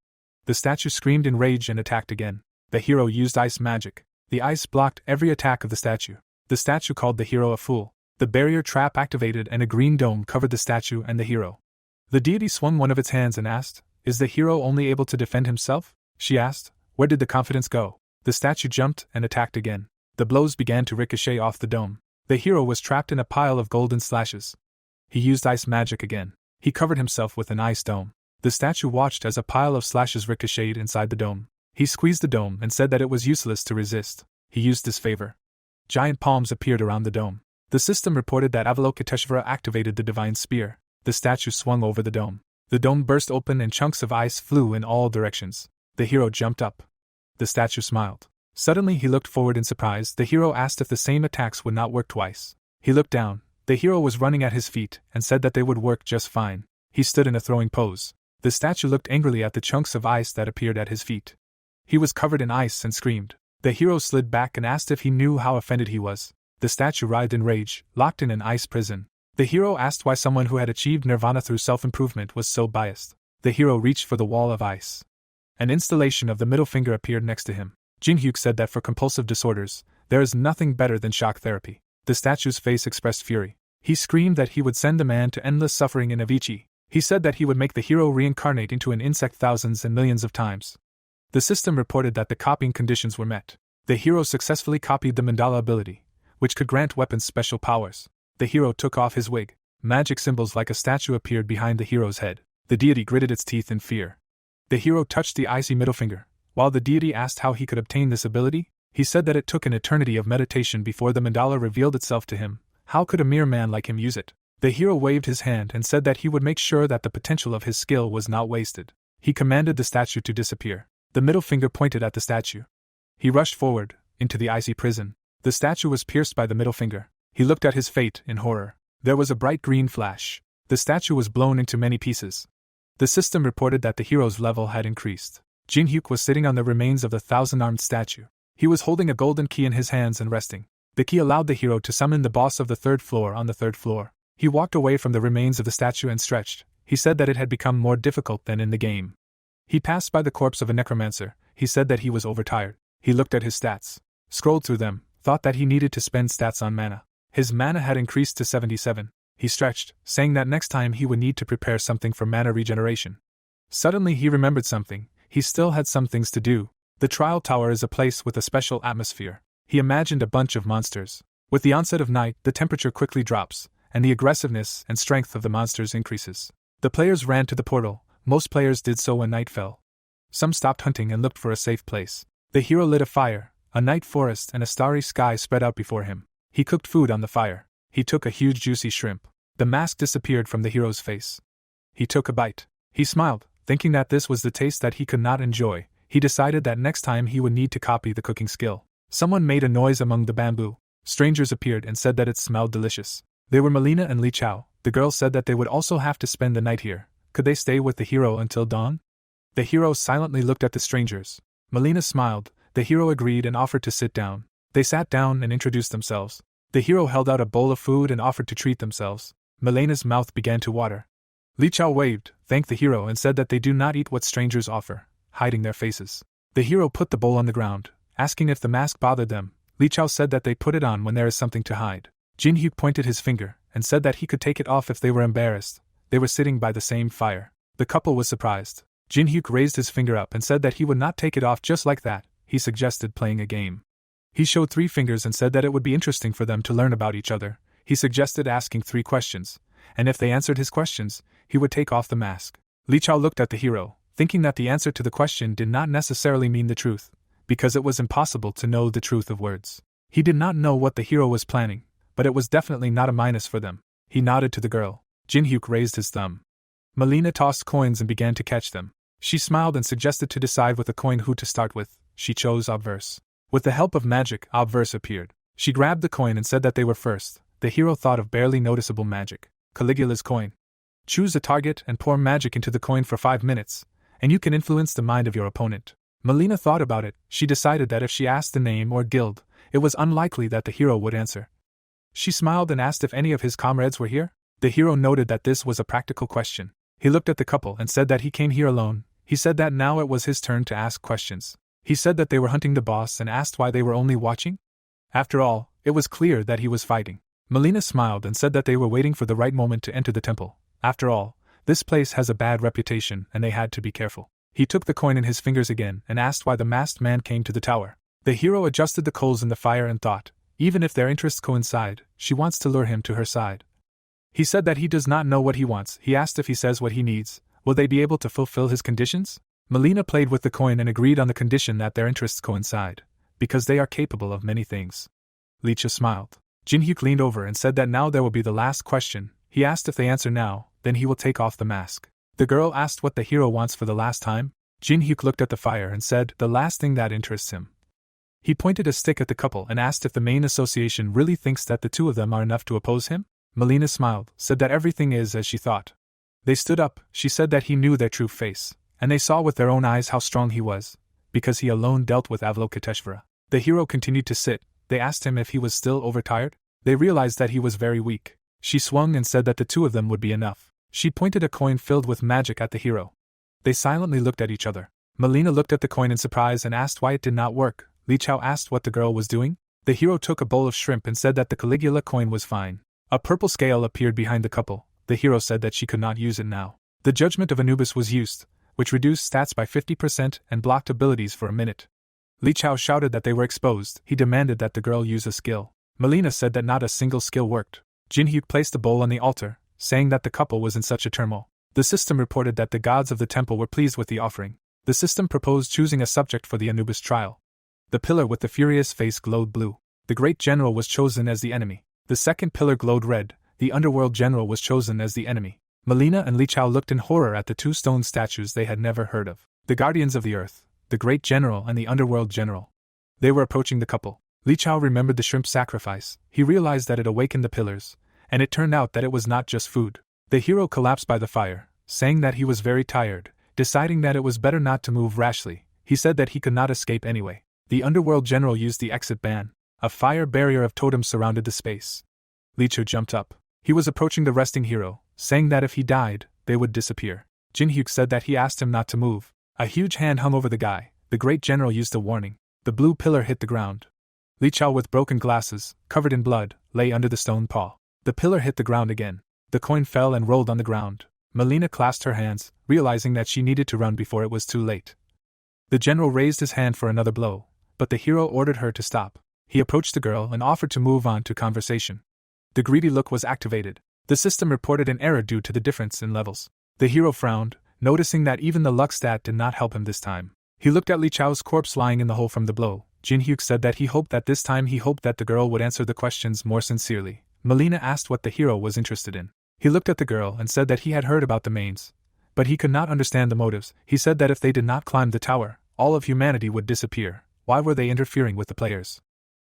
The statue screamed in rage and attacked again. The hero used ice magic. The ice blocked every attack of the statue. The statue called the hero a fool. The barrier trap activated and a green dome covered the statue and the hero. The deity swung one of its hands and asked, "Is the hero only able to defend himself?" She asked, "Where did the confidence go?" The statue jumped and attacked again. The blows began to ricochet off the dome. The hero was trapped in a pile of golden slashes. He used ice magic again. He covered himself with an ice dome. The statue watched as a pile of slashes ricocheted inside the dome. He squeezed the dome and said that it was useless to resist. He used his favor. Giant palms appeared around the dome. The system reported that Avalokiteshvara activated the divine spear. The statue swung over the dome. The dome burst open and chunks of ice flew in all directions. The hero jumped up. The statue smiled. Suddenly he looked forward in surprise. The hero asked if the same attacks would not work twice. He looked down. The hero was running at his feet and said that they would work just fine. He stood in a throwing pose. The statue looked angrily at the chunks of ice that appeared at his feet. He was covered in ice and screamed. The hero slid back and asked if he knew how offended he was. The statue writhed in rage, locked in an ice prison. The hero asked why someone who had achieved nirvana through self-improvement was so biased. The hero reached for the wall of ice. An installation of the middle finger appeared next to him. Jinhyuk said that for compulsive disorders, there is nothing better than shock therapy. The statue's face expressed fury. He screamed that he would send the man to endless suffering in Avicii. He said that he would make the hero reincarnate into an insect thousands and millions of times. The system reported that the copying conditions were met. The hero successfully copied the mandala ability, which could grant weapons special powers. The hero took off his wig. Magic symbols like a statue appeared behind the hero's head. The deity gritted its teeth in fear. The hero touched the icy middle finger. While the deity asked how he could obtain this ability, he said that it took an eternity of meditation before the mandala revealed itself to him. How could a mere man like him use it? The hero waved his hand and said that he would make sure that the potential of his skill was not wasted. He commanded the statue to disappear. The middle finger pointed at the statue. He rushed forward, into the icy prison. The statue was pierced by the middle finger. He looked at his fate in horror. There was a bright green flash. The statue was blown into many pieces. The system reported that the hero's level had increased. Jin-hyuk was sitting on the remains of the thousand-armed statue. He was holding a golden key in his hands and resting. The key allowed the hero to summon the boss of the third floor on the third floor. He walked away from the remains of the statue and stretched. He said that it had become more difficult than in the game. He passed by the corpse of a necromancer. He said that he was overtired. He looked at his stats, scrolled through them, thought that he needed to spend stats on mana. His mana had increased to 77. He stretched, saying that next time he would need to prepare something for mana regeneration. Suddenly he remembered something. He still had some things to do. The trial tower is a place with a special atmosphere. He imagined a bunch of monsters. With the onset of night, the temperature quickly drops, and the aggressiveness and strength of the monsters increases. The players ran to the portal. Most players did so when night fell. Some stopped hunting and looked for a safe place. The hero lit a fire. A night forest and a starry sky spread out before him. He cooked food on the fire. He took a huge juicy shrimp. The mask disappeared from the hero's face. He took a bite. He smiled, thinking that this was the taste that he could not enjoy. He decided that next time he would need to copy the cooking skill. Someone made a noise among the bamboo. Strangers appeared and said that it smelled delicious. They were Melina and Li Chao. The girls said that they would also have to spend the night here. Could they stay with the hero until dawn? The hero silently looked at the strangers. Melina smiled. The hero agreed and offered to sit down. They sat down and introduced themselves. The hero held out a bowl of food and offered to treat themselves. Melena's mouth began to water. Li Chao waved, thanked the hero and said that they do not eat what strangers offer, hiding their faces. The hero put the bowl on the ground, asking if the mask bothered them. Li Chao said that they put it on when there is something to hide. Jin-hyuk pointed his finger and said that he could take it off if they were embarrassed. They were sitting by the same fire. The couple was surprised. Jin-hyuk raised his finger up and said that he would not take it off just like that. He suggested playing a game. He showed 3 fingers and said that it would be interesting for them to learn about each other. He suggested asking 3 questions, and if they answered his questions, he would take off the mask. Li Chao looked at the hero, thinking that the answer to the question did not necessarily mean the truth, because it was impossible to know the truth of words. He did not know what the hero was planning, but it was definitely not a minus for them. He nodded to the girl. Jin-hyuk raised his thumb. Melina tossed coins and began to catch them. She smiled and suggested to decide with a coin who to start with. She chose obverse. With the help of magic, obverse appeared. She grabbed the coin and said that they were first. The hero thought of barely noticeable magic. Caligula's coin. Choose a target and pour magic into the coin for 5 minutes, and you can influence the mind of your opponent. Melina thought about it. She decided that if she asked the name or guild, it was unlikely that the hero would answer. She smiled and asked if any of his comrades were here. The hero noted that this was a practical question. He looked at the couple and said that he came here alone. He said that now it was his turn to ask questions. He said that they were hunting the boss and asked why they were only watching. After all, it was clear that he was fighting. Melina smiled and said that they were waiting for the right moment to enter the temple. After all, this place has a bad reputation and they had to be careful. He took the coin in his fingers again and asked why the masked man came to the tower. The hero adjusted the coals in the fire and thought, even if their interests coincide, she wants to lure him to her side. He said that he does not know what he wants. He asked if he says what he needs, will they be able to fulfill his conditions? Melina played with the coin and agreed on the condition that their interests coincide, because they are capable of many things. Li Chao smiled. Jin-hyuk leaned over and said that now there will be the last question. He asked if they answer now, then he will take off the mask. The girl asked what the hero wants for the last time. Jin-hyuk looked at the fire and said the last thing that interests him. He pointed a stick at the couple and asked if the main association really thinks that the 2 of them are enough to oppose him. Melina smiled, said that everything is as she thought. They stood up. She said that he knew their true face, and they saw with their own eyes how strong he was, because he alone dealt with Avalokiteshvara. The hero continued to sit. They asked him if he was still overtired. They realized that he was very weak. She swung and said that the 2 of them would be enough. She pointed a coin filled with magic at the hero. They silently looked at each other. Melina looked at the coin in surprise and asked why it did not work. Li Chao asked what the girl was doing. The hero took a bowl of shrimp and said that the Caligula coin was fine. A purple scale appeared behind the couple. The hero said that she could not use it now. The judgment of Anubis was used, which reduced stats by 50% and blocked abilities for a minute. Li Chao shouted that they were exposed. He demanded that the girl use a skill. Melina said that not a single skill worked. Jin-hyuk placed the bowl on the altar, saying that the couple was in such a turmoil. The system reported that the gods of the temple were pleased with the offering. The system proposed choosing a subject for the Anubis trial. The pillar with the furious face glowed blue. The great general was chosen as the enemy. The second pillar glowed red. The underworld general was chosen as the enemy. Melina and Li Chao looked in horror at the two stone statues they had never heard of. The guardians of the earth, the great general and the underworld general. They were approaching the couple. Li Chao remembered the shrimp sacrifice. He realized that it awakened the pillars, and it turned out that it was not just food. The hero collapsed by the fire, saying that he was very tired. Deciding that it was better not to move rashly, he said that he could not escape anyway. The underworld general used the exit ban. A fire barrier of totems surrounded the space. Li Chao jumped up. He was approaching the resting hero, saying that if he died, they would disappear. Jin-hyuk said that he asked him not to move. A huge hand hung over the guy. The great general used a warning. The blue pillar hit the ground. Li Chao, with broken glasses, covered in blood, lay under the stone paw. The pillar hit the ground again. The coin fell and rolled on the ground. Melina clasped her hands, realizing that she needed to run before it was too late. The general raised his hand for another blow, but the hero ordered her to stop. He approached the girl and offered to move on to conversation. The greedy look was activated. The system reported an error due to the difference in levels. The hero frowned, noticing that even the luck stat did not help him this time. He looked at Li Chao's corpse lying in the hole from the blow. Jin-hyuk said that he hoped that this time the girl would answer the questions more sincerely. Melina asked what the hero was interested in. He looked at the girl and said that he had heard about the mains, but he could not understand the motives. He said that if they did not climb the tower, all of humanity would disappear. Why were they interfering with the players?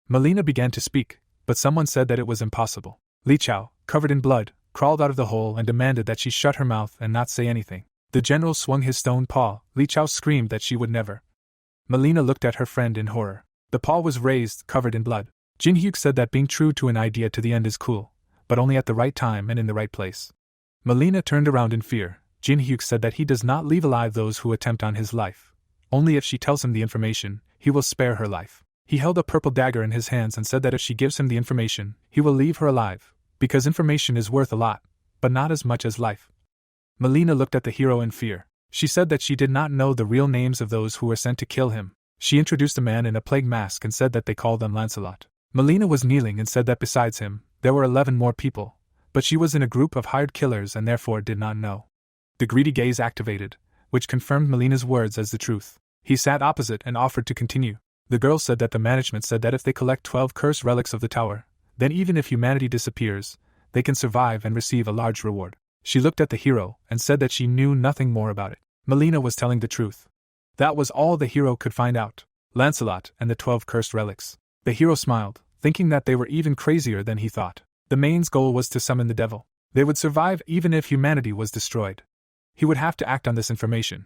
Melina began to speak, but someone said that it was impossible. Li Chao, covered in blood, crawled out of the hole and demanded that she shut her mouth and not say anything. The general swung his stone paw. Li Chao screamed that she would never. Melina looked at her friend in horror. The paw was raised, covered in blood. Jin-hyuk said that being true to an idea to the end is cool, but only at the right time and in the right place. Melina turned around in fear. Jin-hyuk said that he does not leave alive those who attempt on his life. Only if she tells him the information, he will spare her life. He held a purple dagger in his hands and said that if she gives him the information, he will leave her alive, because information is worth a lot, but not as much as life. Melina looked at the hero in fear. She said that she did not know the real names of those who were sent to kill him. She introduced a man in a plague mask and said that they called them Lancelot. Melina was kneeling and said that besides him, there were 11 more people, but she was in a group of hired killers and therefore did not know. The greedy gaze activated, which confirmed Melina's words as the truth. He sat opposite and offered to continue. The girl said that the management said that if they collect 12 cursed relics of the tower, then even if humanity disappears, they can survive and receive a large reward. She looked at the hero and said that she knew nothing more about it. Melina was telling the truth. That was all the hero could find out. Lancelot and the 12 cursed relics. The hero smiled, thinking that they were even crazier than he thought. The main's goal was to summon the devil. They would survive even if humanity was destroyed. He would have to act on this information.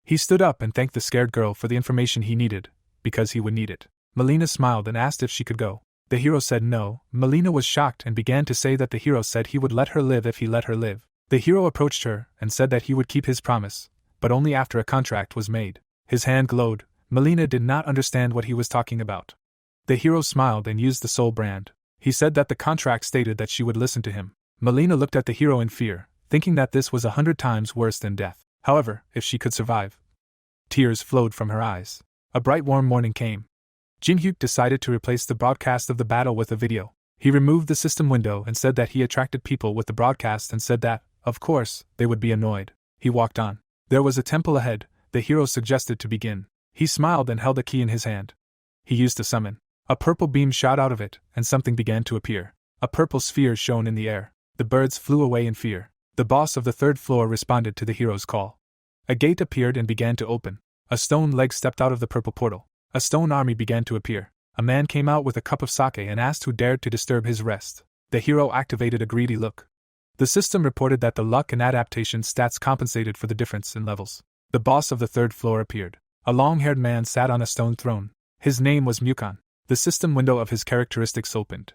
He stood up and thanked the scared girl for the information he needed, because he would need it. Melina smiled and asked if she could go. The hero said no. Melina was shocked and began to say that the hero said he would let her live if he let her live. The hero approached her and said that he would keep his promise, but only after a contract was made. His hand glowed. Melina did not understand what he was talking about. The hero smiled and used the soul brand. He said that the contract stated that she would listen to him. Melina looked at the hero in fear, thinking that this was 100 times worse than death. However, if she could survive. Tears flowed from her eyes. A bright warm morning came. Jin-hyuk decided to replace the broadcast of the battle with a video. He removed the system window and said that he attracted people with the broadcast and said that, of course, they would be annoyed. He walked on. There was a temple ahead. The hero suggested to begin. He smiled and held a key in his hand. He used to summon. A purple beam shot out of it, and something began to appear. A purple sphere shone in the air. The birds flew away in fear. The boss of the third floor responded to the hero's call. A gate appeared and began to open. A stone leg stepped out of the purple portal. A stone army began to appear. A man came out with a cup of sake and asked who dared to disturb his rest. The hero activated a greedy look. The system reported that the luck and adaptation stats compensated for the difference in levels. The boss of the third floor appeared. A long-haired man sat on a stone throne. His name was Mukan. The system window of his characteristics opened.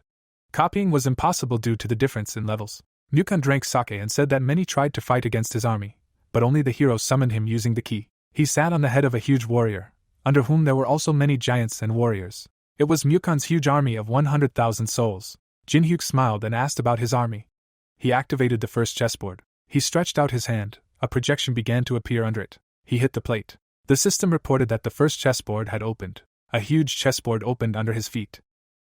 Copying was impossible due to the difference in levels. Mukan drank sake and said that many tried to fight against his army, but only the hero summoned him using the key. He sat on the head of a huge warrior, under whom there were also many giants and warriors. It was Mukan's huge army of 100,000 souls. Jin-hyuk smiled and asked about his army. He activated the first chessboard. He stretched out his hand. A projection began to appear under it. He hit the plate. The system reported that the first chessboard had opened. A huge chessboard opened under his feet.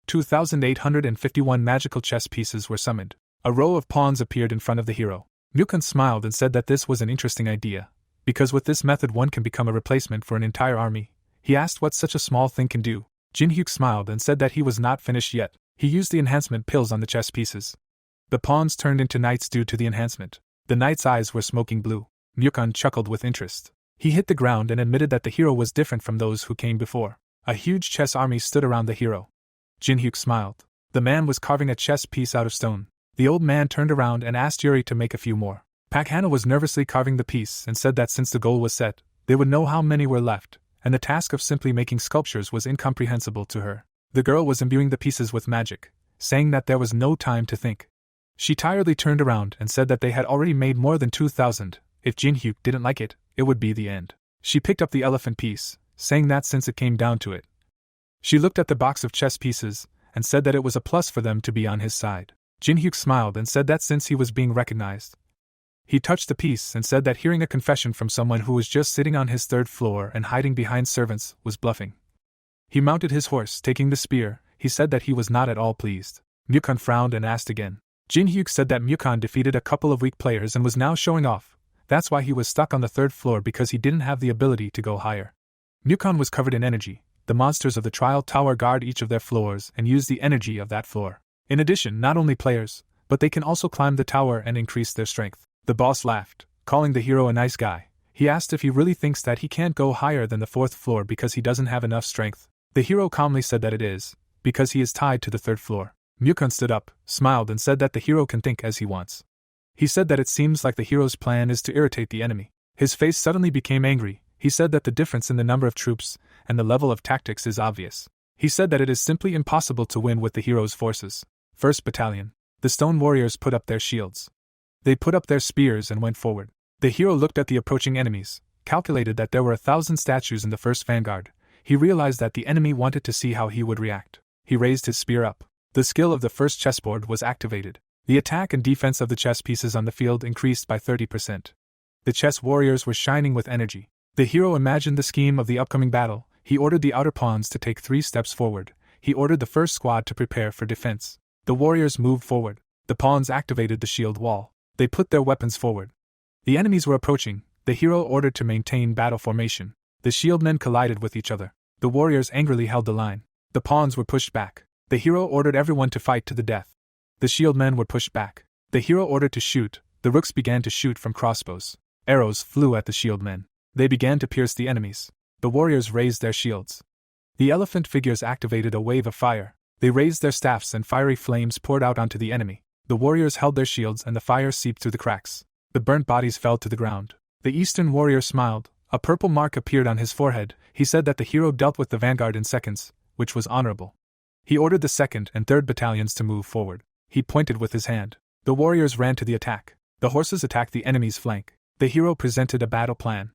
2,851 magical chess pieces were summoned. A row of pawns appeared in front of the hero. Mukon smiled and said that this was an interesting idea, because with this method one can become a replacement for an entire army. He asked what such a small thing can do. Jinhyuk smiled and said that he was not finished yet. He used the enhancement pills on the chess pieces. The pawns turned into knights due to the enhancement. The knight's eyes were smoking blue. Mukon chuckled with interest. He hit the ground and admitted that the hero was different from those who came before. A huge chess army stood around the hero. Jinhyuk smiled. The man was carving a chess piece out of stone. The old man turned around and asked Yuri to make a few more. Pak Hana was nervously carving the piece and said that since the goal was set, they would know how many were left, and the task of simply making sculptures was incomprehensible to her. The girl was imbuing the pieces with magic, saying that there was no time to think. She tiredly turned around and said that they had already made more than 2,000. If Jinhyuk didn't like it, it would be the end. She picked up the elephant piece, saying that since it came down to it. She looked at the box of chess pieces and said that it was a plus for them to be on his side. Jinhyuk smiled and said that since he was being recognized. He touched the piece and said that hearing a confession from someone who was just sitting on his third floor and hiding behind servants was bluffing. He mounted his horse, taking the spear. He said that he was not at all pleased. Mukon frowned and asked again. Jinhyuk said that Mukon defeated a couple of weak players and was now showing off. That's why he was stuck on the third floor, because he didn't have the ability to go higher. Mukon was covered in energy. The monsters of the trial tower guard each of their floors and use the energy of that floor. In addition, not only players, but they can also climb the tower and increase their strength. The boss laughed, calling the hero a nice guy. He asked if he really thinks that he can't go higher than the fourth floor because he doesn't have enough strength. The hero calmly said that it is, because he is tied to the third floor. Mukon stood up, smiled and said that the hero can think as he wants. He said that it seems like the hero's plan is to irritate the enemy. His face suddenly became angry. He said that the difference in the number of troops and the level of tactics is obvious. He said that it is simply impossible to win with the hero's forces. First Battalion. The stone warriors put up their shields. They put up their spears and went forward. The hero looked at the approaching enemies, calculated that there were 1,000 statues in the first vanguard. He realized that the enemy wanted to see how he would react. He raised his spear up. The skill of the first chessboard was activated. The attack and defense of the chess pieces on the field increased by 30%. The chess warriors were shining with energy. The hero imagined the scheme of the upcoming battle. He ordered the outer pawns to take 3 steps forward. He ordered the first squad to prepare for defense. The warriors moved forward. The pawns activated the shield wall. They put their weapons forward. The enemies were approaching. The hero ordered to maintain battle formation. The shieldmen collided with each other. The warriors angrily held the line. The pawns were pushed back. The hero ordered everyone to fight to the death. The shieldmen were pushed back. The hero ordered to shoot. The rooks began to shoot from crossbows. Arrows flew at the shieldmen. They began to pierce the enemies. The warriors raised their shields. The elephant figures activated a wave of fire. They raised their staffs and fiery flames poured out onto the enemy. The warriors held their shields and the fire seeped through the cracks. The burnt bodies fell to the ground. The eastern warrior smiled. A purple mark appeared on his forehead. He said that the hero dealt with the vanguard in seconds, which was honorable. He ordered the 2nd and 3rd battalions to move forward. He pointed with his hand. The warriors ran to the attack. The horses attacked the enemy's flank. The hero presented a battle plan.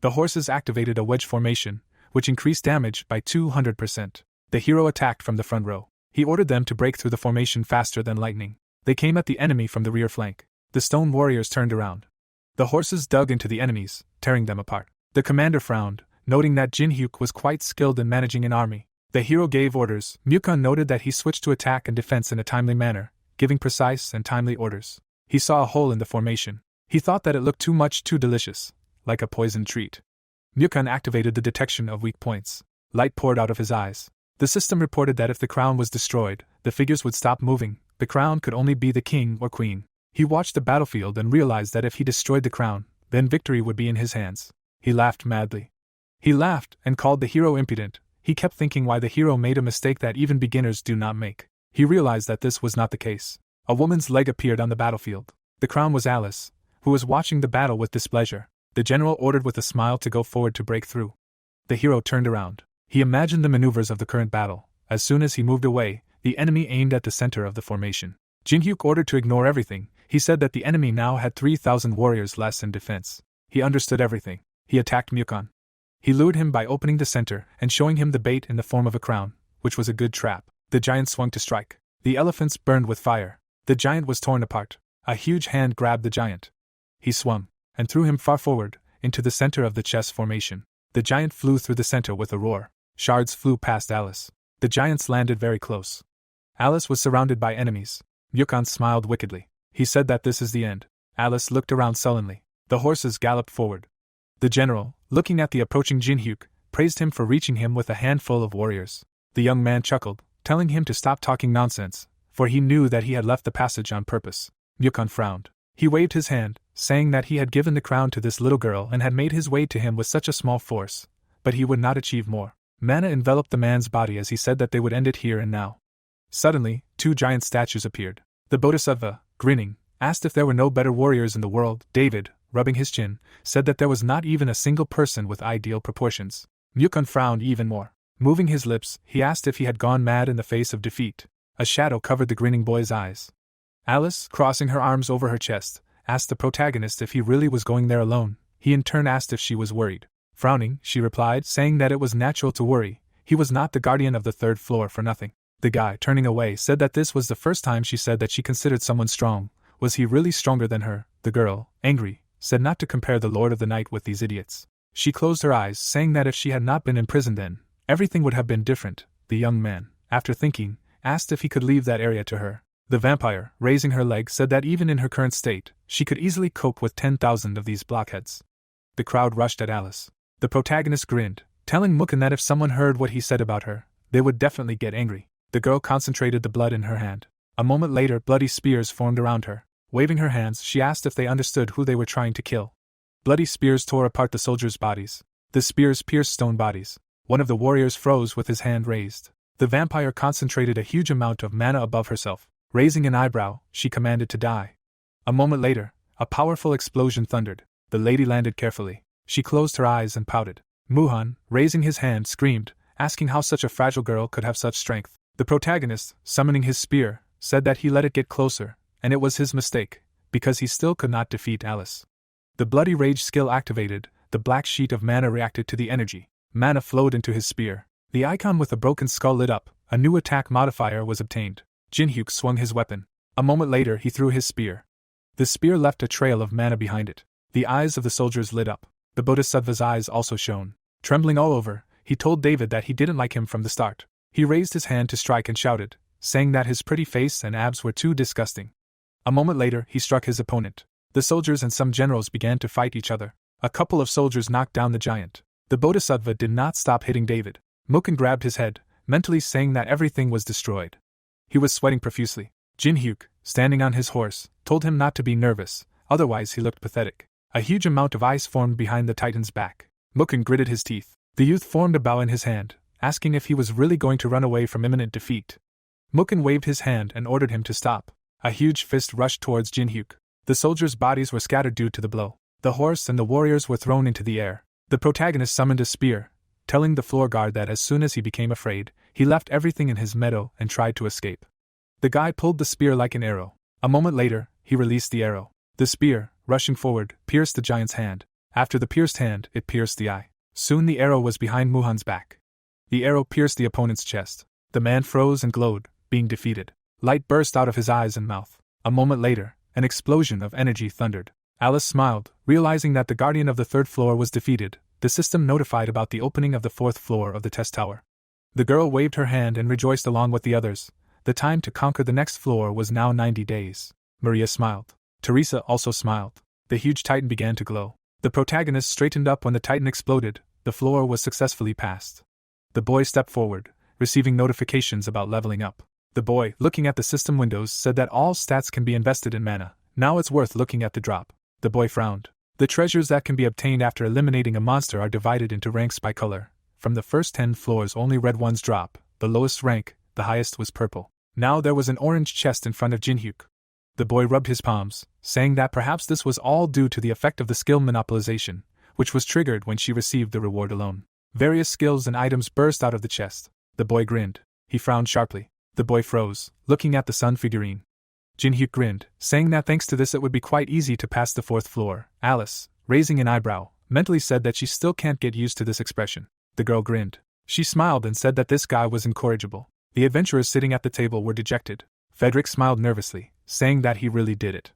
The horses activated a wedge formation, which increased damage by 200%. The hero attacked from the front row. He ordered them to break through the formation faster than lightning. They came at the enemy from the rear flank. The stone warriors turned around. The horses dug into the enemies, tearing them apart. The commander frowned, noting that Jinhyuk was quite skilled in managing an army. The hero gave orders. Mukon noted that he switched to attack and defense in a timely manner, giving precise and timely orders. He saw a hole in the formation. He thought that it looked too delicious, like a poisoned treat. Mukon activated the detection of weak points. Light poured out of his eyes. The system reported that if the crown was destroyed, the figures would stop moving. The crown could only be the king or queen. He watched the battlefield and realized that if he destroyed the crown, then victory would be in his hands. He laughed madly. He laughed and called the hero impudent. He kept thinking why the hero made a mistake that even beginners do not make. He realized that this was not the case. A woman's leg appeared on the battlefield. The crown was Alice, who was watching the battle with displeasure. The general ordered with a smile to go forward to break through. The hero turned around. He imagined the maneuvers of the current battle. As soon as he moved away, the enemy aimed at the center of the formation. Jinhyuk ordered to ignore everything. He said that the enemy now had 3,000 warriors less in defense. He understood everything. He attacked Mukon. He lured him by opening the center and showing him the bait in the form of a crown, which was a good trap. The giant swung to strike. The elephants burned with fire. The giant was torn apart. A huge hand grabbed the giant. He swung and threw him far forward, into the center of the chess formation. The giant flew through the center with a roar. Shards flew past Alice. The giants landed very close. Alice was surrounded by enemies. Yukon smiled wickedly. He said that this is the end. Alice looked around sullenly. The horses galloped forward. The general, looking at the approaching Jinhyuk, praised him for reaching him with a handful of warriors. The young man chuckled, telling him to stop talking nonsense, for he knew that he had left the passage on purpose. Yukon frowned. He waved his hand, saying that he had given the crown to this little girl and had made his way to him with such a small force, but he would not achieve more. Mana enveloped the man's body as he said that they would end it here and now. Suddenly, 2 giant statues appeared. The Bodhisattva, grinning, asked if there were no better warriors in the world. David, rubbing his chin, said that there was not even a single person with ideal proportions. Yukon frowned even more. Moving his lips, he asked if he had gone mad in the face of defeat. A shadow covered the grinning boy's eyes. Alice, crossing her arms over her chest, asked the protagonist if he really was going there alone. He in turn asked if she was worried. Frowning, she replied, saying that it was natural to worry. He was not the guardian of the 3rd floor for nothing. The guy, turning away, said that this was the first time she said that she considered someone strong. Was he really stronger than her? The girl, angry, said not to compare the Lord of the Night with these idiots. She closed her eyes, saying that if she had not been in prison then, everything would have been different. The young man, after thinking, asked if he could leave that area to her. The vampire, raising her leg, said that even in her current state, she could easily cope with 10,000 of these blockheads. The crowd rushed at Alice. The protagonist grinned, telling Mukun that if someone heard what he said about her, they would definitely get angry. The girl concentrated the blood in her hand. A moment later, bloody spears formed around her. Waving her hands, she asked if they understood who they were trying to kill. Bloody spears tore apart the soldiers' bodies. The spears pierced stone bodies. One of the warriors froze with his hand raised. The vampire concentrated a huge amount of mana above herself. Raising an eyebrow, she commanded to die. A moment later, a powerful explosion thundered. The lady landed carefully. She closed her eyes and pouted. Muhan, raising his hand, screamed, asking how such a fragile girl could have such strength. The protagonist, summoning his spear, said that he let it get closer, and it was his mistake, because he still could not defeat Alice. The bloody rage skill activated, the black sheet of mana reacted to the energy. Mana flowed into his spear. The icon with a broken skull lit up, a new attack modifier was obtained. Jinhyuk swung his weapon. A moment later he threw his spear. The spear left a trail of mana behind it. The eyes of the soldiers lit up. The Bodhisattva's eyes also shone. Trembling all over, he told David that he didn't like him from the start. He raised his hand to strike and shouted, saying that his pretty face and abs were too disgusting. A moment later he struck his opponent. The soldiers and some generals began to fight each other. A couple of soldiers knocked down the giant. The Bodhisattva did not stop hitting David. Mukun grabbed his head, mentally saying that everything was destroyed. He was sweating profusely. Jinhyuk, standing on his horse, told him not to be nervous, otherwise he looked pathetic. A huge amount of ice formed behind the titan's back. Mukun gritted his teeth. The youth formed a bow in his hand, asking if he was really going to run away from imminent defeat. Mukun waved his hand and ordered him to stop. A huge fist rushed towards Jinhyuk. The soldiers' bodies were scattered due to the blow. The horse and the warriors were thrown into the air. The protagonist summoned a spear, telling the floor guard that as soon as he became afraid, he left everything in his meadow and tried to escape. The guy pulled the spear like an arrow. A moment later, he released the arrow. The spear, rushing forward, pierced the giant's hand. After the pierced hand, it pierced the eye. Soon the arrow was behind Muhan's back. The arrow pierced the opponent's chest. The man froze and glowed, being defeated. Light burst out of his eyes and mouth. A moment later, an explosion of energy thundered. Alice smiled, realizing that the guardian of the 3rd floor was defeated. The system notified about the opening of the 4th floor of the test tower. The girl waved her hand and rejoiced along with the others. The time to conquer the next floor was now 90 days. Maria smiled. Teresa also smiled. The huge titan began to glow. The protagonist straightened up when the titan exploded. The floor was successfully passed. The boy stepped forward, receiving notifications about leveling up. The boy, looking at the system windows, said that all stats can be invested in mana. Now it's worth looking at the drop. The boy frowned. The treasures that can be obtained after eliminating a monster are divided into ranks by color. From the first 10 floors only red ones drop. The lowest rank, the highest, was purple. Now there was an orange chest in front of Jinhyuk. The boy rubbed his palms, saying that perhaps this was all due to the effect of the skill monopolization, which was triggered when she received the reward alone. Various skills and items burst out of the chest. The boy grinned. He frowned sharply. The boy froze, looking at the sun figurine. Jinhyuk grinned, saying that thanks to this it would be quite easy to pass the 4th floor. Alice, raising an eyebrow, mentally said that she still can't get used to this expression. The girl grinned. She smiled and said that this guy was incorrigible. The adventurers sitting at the table were dejected. Frederick smiled nervously, saying that he really did it.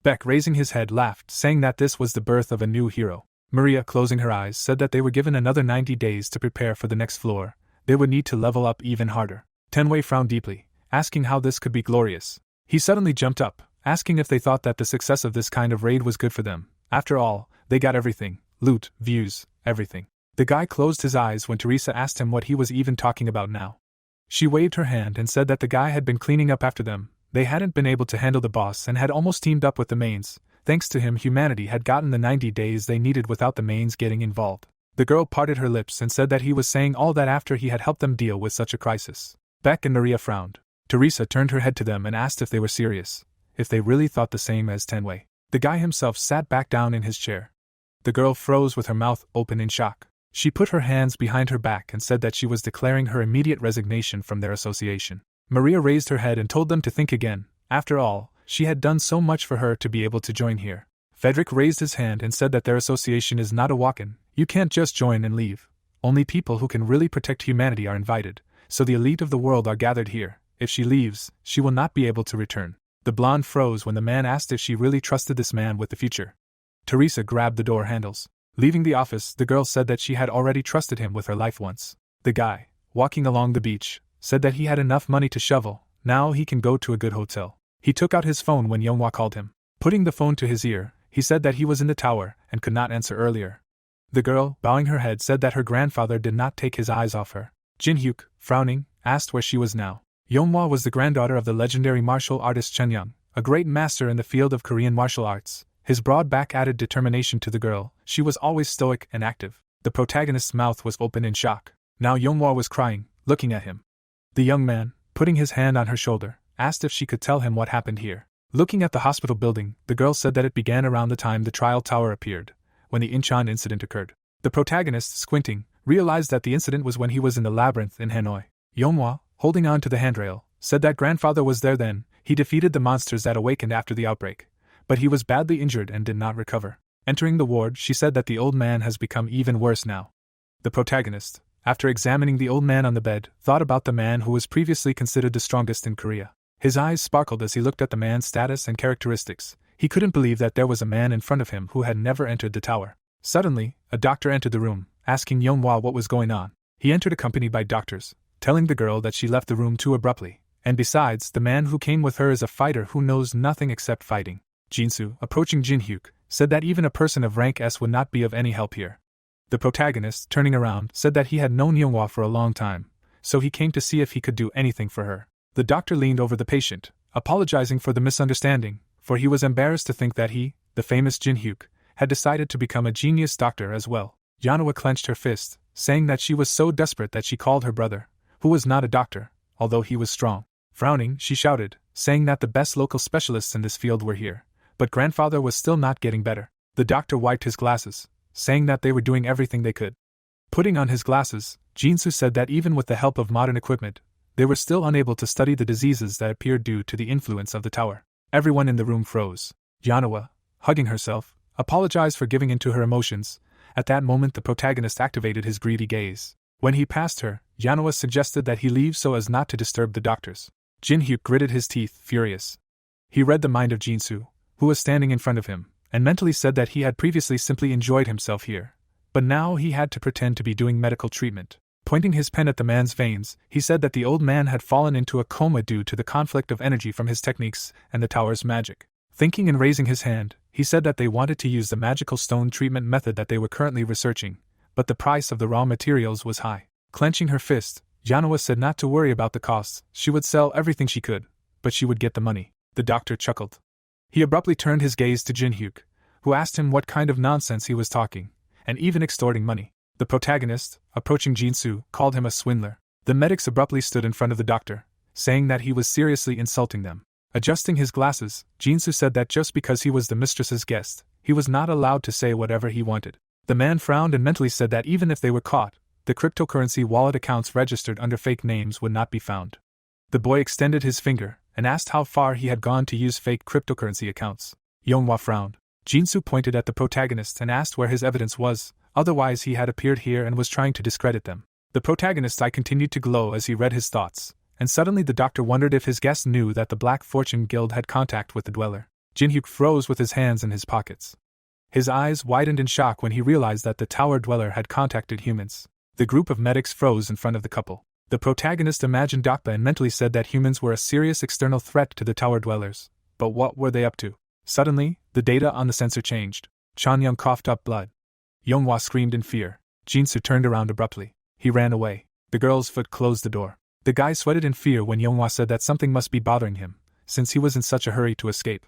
Beck, raising his head, laughed, saying that this was the birth of a new hero. Maria, closing her eyes, said that they were given another 90 days to prepare for the next floor. They would need to level up even harder. Tenwei frowned deeply, asking how this could be glorious. He suddenly jumped up, asking if they thought that the success of this kind of raid was good for them. After all, they got everything: loot, views, everything. The guy closed his eyes when Teresa asked him what he was even talking about now. She waved her hand and said that the guy had been cleaning up after them. They hadn't been able to handle the boss and had almost teamed up with the mains. Thanks to him, humanity had gotten the 90 days they needed without the mains getting involved. The girl parted her lips and said that he was saying all that after he had helped them deal with such a crisis. Beck and Maria frowned. Teresa turned her head to them and asked if they were serious, if they really thought the same as Tenwei. The guy himself sat back down in his chair. The girl froze with her mouth open in shock. She put her hands behind her back and said that she was declaring her immediate resignation from their association. Maria raised her head and told them to think again. After all, she had done so much for her to be able to join here. Frederick raised his hand and said that their association is not a walk-in. You can't just join and leave. Only people who can really protect humanity are invited, so the elite of the world are gathered here. If she leaves, she will not be able to return. The blonde froze when the man asked if she really trusted this man with the future. Teresa grabbed the door handles. Leaving the office, the girl said that she had already trusted him with her life once. The guy, walking along the beach, said that he had enough money to shovel. Now he can go to a good hotel. He took out his phone when Yeonhwa called him. Putting the phone to his ear, he said that he was in the tower and could not answer earlier. The girl, bowing her head, said that her grandfather did not take his eyes off her. Jin-hyuk, frowning, asked where she was now. Yeonhwa was the granddaughter of the legendary martial artist Chen Young, a great master in the field of Korean martial arts. His broad back added determination to the girl. She was always stoic and active. The protagonist's mouth was open in shock. Now Yeonhwa was crying, looking at him. The young man, putting his hand on her shoulder, asked if she could tell him what happened here. Looking at the hospital building, the girl said that it began around the time the trial tower appeared, when the Incheon incident occurred. The protagonist, squinting, realized that the incident was when he was in the labyrinth in Hanoi. Yeonhwa, holding on to the handrail, said that grandfather was there then. He defeated the monsters that awakened after the outbreak, but he was badly injured and did not recover. Entering the ward, she said that the old man has become even worse now. The protagonist, after examining the old man on the bed, thought about the man who was previously considered the strongest in Korea. His eyes sparkled as he looked at the man's status and characteristics. He couldn't believe that there was a man in front of him who had never entered the tower. Suddenly, a doctor entered the room, asking Yeonhwa what was going on. He entered accompanied by doctors, telling the girl that she left the room too abruptly. And besides, the man who came with her is a fighter who knows nothing except fighting. Jinsu, approaching Jin-hyuk, said that even a person of rank S would not be of any help here. The protagonist, turning around, said that he had known Yeonhwa for a long time, so he came to see if he could do anything for her. The doctor leaned over the patient, apologizing for the misunderstanding, for he was embarrassed to think that he, the famous Jin-hyuk, had decided to become a genius doctor as well. Yeonhwa clenched her fist, saying that she was so desperate that she called her brother, who was not a doctor, although he was strong. Frowning, she shouted, saying that the best local specialists in this field were here, but grandfather was still not getting better. The doctor wiped his glasses, saying that they were doing everything they could. Putting on his glasses, Jinsu said that even with the help of modern equipment, they were still unable to study the diseases that appeared due to the influence of the tower. Everyone in the room froze. Yeonhwa, hugging herself, apologized for giving in to her emotions. At that moment the protagonist activated his greedy gaze. When he passed her, Yeonhwa suggested that he leave so as not to disturb the doctors. Jin-hyuk gritted his teeth, furious. He read the mind of Jinsu, who was standing in front of him, and mentally said that he had previously simply enjoyed himself here, but now he had to pretend to be doing medical treatment. Pointing his pen at the man's veins, he said that the old man had fallen into a coma due to the conflict of energy from his techniques and the tower's magic. Thinking and raising his hand, he said that they wanted to use the magical stone treatment method that they were currently researching, but the price of the raw materials was high. Clenching her fist, Yeonhwa said not to worry about the costs. She would sell everything she could, but she would get the money. The doctor chuckled. He abruptly turned his gaze to Jin-hyuk, who asked him what kind of nonsense he was talking, and even extorting money. The protagonist, approaching Jinsu, called him a swindler. The medics abruptly stood in front of the doctor, saying that he was seriously insulting them. Adjusting his glasses, Jinsu said that just because he was the mistress's guest, he was not allowed to say whatever he wanted. The man frowned and mentally said that even if they were caught, the cryptocurrency wallet accounts registered under fake names would not be found. The boy extended his finger and asked how far he had gone to use fake cryptocurrency accounts. Yeonhwa frowned. Jinsu pointed at the protagonist and asked where his evidence was, otherwise he had appeared here and was trying to discredit them. The protagonist's eye continued to glow as he read his thoughts, and suddenly the doctor wondered if his guest knew that the Black Fortune Guild had contact with the dweller. Jin-hyuk froze with his hands in his pockets. His eyes widened in shock when he realized that the tower dweller had contacted humans. The group of medics froze in front of the couple. The protagonist imagined Dakpa and mentally said that humans were a serious external threat to the tower dwellers. But what were they up to? Suddenly, the data on the sensor changed. Chanyang coughed up blood. Yonghwa screamed in fear. Jinsu turned around abruptly. He ran away. The girl's foot closed the door. The guy sweated in fear when Yonghwa said that something must be bothering him, since he was in such a hurry to escape.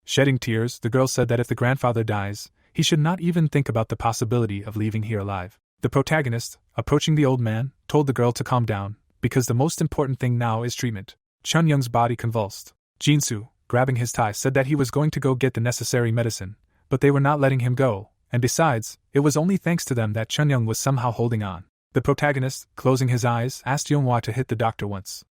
Shedding tears, the girl said that if the grandfather dies, he should not even think about the possibility of leaving here alive. The protagonist, approaching the old man, told the girl to calm down, because the most important thing now is treatment. Chunyoung's body convulsed. Jinsu, grabbing his tie, said that he was going to go get the necessary medicine, but they were not letting him go, and besides, it was only thanks to them that Chunyoung was somehow holding on. The protagonist, closing his eyes, asked Yonghwa to hit the doctor once.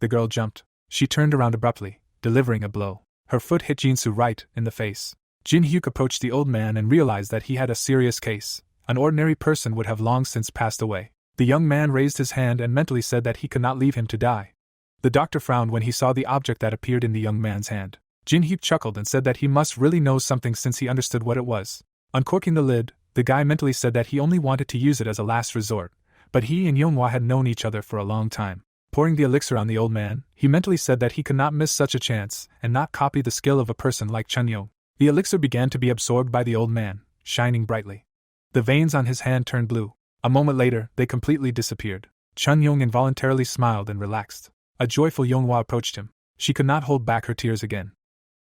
The girl jumped. She turned around abruptly, delivering a blow. Her foot hit Jinsu right in the face. Jin Hyuk approached the old man and realized that he had a serious case. An ordinary person would have long since passed away. The young man raised his hand and mentally said that he could not leave him to die. The doctor frowned when he saw the object that appeared in the young man's hand. Jin Hyuk chuckled and said that he must really know something since he understood what it was. Uncorking the lid, the guy mentally said that he only wanted to use it as a last resort, but he and Yonghwa had known each other for a long time. Pouring the elixir on the old man, he mentally said that he could not miss such a chance and not copy the skill of a person like Chunyoung. The elixir began to be absorbed by the old man, shining brightly. The veins on his hand turned blue. A moment later, they completely disappeared. Chunyoung involuntarily smiled and relaxed. A joyful Yonghwa approached him. She could not hold back her tears again.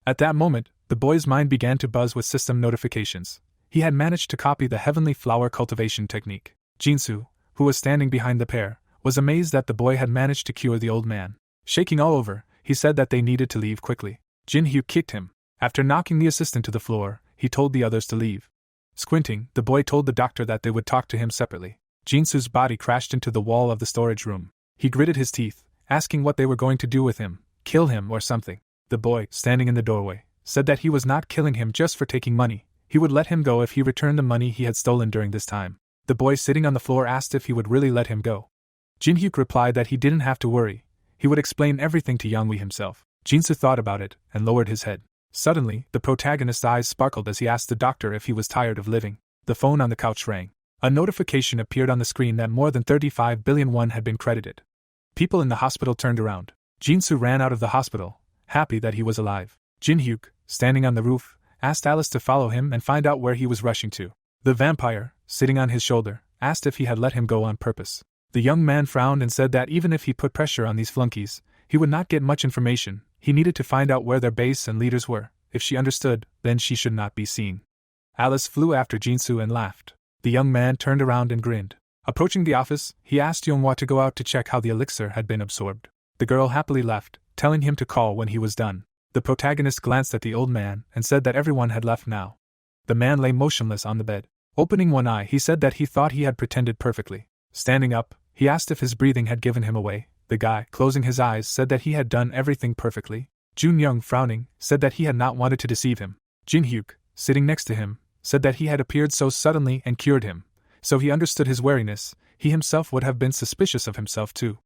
At that moment, the boy's mind began to buzz with system notifications. He had managed to copy the heavenly flower cultivation technique. Jinsu, who was standing behind the pair, was amazed that the boy had managed to cure the old man. Shaking all over, he said that they needed to leave quickly. Jin Hyuk kicked him. After knocking the assistant to the floor, he told the others to leave. Squinting, the boy told the doctor that they would talk to him separately. Jinsu's body crashed into the wall of the storage room. He gritted his teeth, asking what they were going to do with him, kill him or something. The boy, standing in the doorway, said that he was not killing him just for taking money. He would let him go if he returned the money he had stolen during this time. The boy sitting on the floor asked if he would really let him go. Jin Hyuk replied that he didn't have to worry. He would explain everything to Yangwi himself. Jinsu thought about it and lowered his head. Suddenly, the protagonist's eyes sparkled as he asked the doctor if he was tired of living. The phone on the couch rang. A notification appeared on the screen that more than 35 billion won had been credited. People in the hospital turned around. Jinsu ran out of the hospital, happy that he was alive. Jin Hyuk, standing on the roof, asked Alice to follow him and find out where he was rushing to. The vampire, sitting on his shoulder, asked if he had let him go on purpose. The young man frowned and said that even if he put pressure on these flunkies, he would not get much information. He needed to find out where their base and leaders were. If she understood, then she should not be seen. Alice flew after Jinsu and laughed. The young man turned around and grinned. Approaching the office, he asked Yonghwa to go out to check how the elixir had been absorbed. The girl happily left, telling him to call when he was done. The protagonist glanced at the old man and said that everyone had left now. The man lay motionless on the bed. Opening one eye, he said that he thought he had pretended perfectly. Standing up, he asked if his breathing had given him away. The guy, closing his eyes, said that he had done everything perfectly. Jun Young, frowning, said that he had not wanted to deceive him. Jin Hyuk, sitting next to him, said that he had appeared so suddenly and cured him. So he understood his wariness. He himself would have been suspicious of himself too.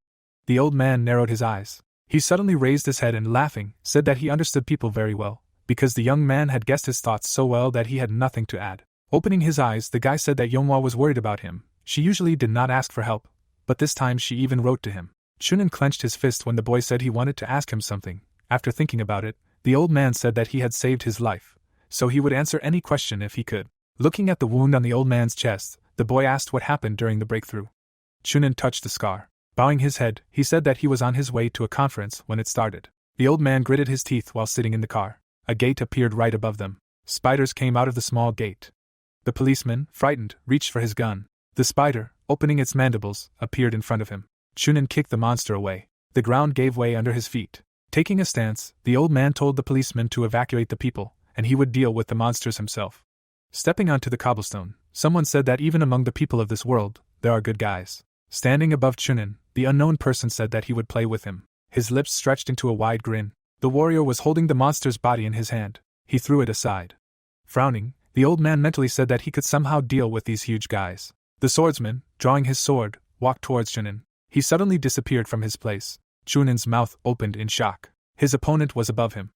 The old man narrowed his eyes. He suddenly raised his head and, laughing, said that he understood people very well, because the young man had guessed his thoughts so well that he had nothing to add. Opening his eyes, the guy said that Yonghwa was worried about him. She usually did not ask for help, but this time she even wrote to him. Chunin clenched his fist when the boy said he wanted to ask him something. After thinking about it, the old man said that he had saved his life, so he would answer any question if he could. Looking at the wound on the old man's chest, the boy asked what happened during the breakthrough. Chunin touched the scar. Bowing his head, he said that he was on his way to a conference when it started. The old man gritted his teeth while sitting in the car. A gate appeared right above them. Spiders came out of the small gate. The policeman, frightened, reached for his gun. The spider, opening its mandibles, appeared in front of him. Chunin kicked the monster away. The ground gave way under his feet. Taking a stance, the old man told the policeman to evacuate the people, and he would deal with the monsters himself. Stepping onto the cobblestone, someone said that even among the people of this world, there are good guys. Standing above Chunin, the unknown person said that he would play with him. His lips stretched into a wide grin. The warrior was holding the monster's body in his hand. He threw it aside. Frowning, the old man mentally said that he could somehow deal with these huge guys. The swordsman, drawing his sword, walked towards Chunin. He suddenly disappeared from his place. Chunin's mouth opened in shock. His opponent was above him.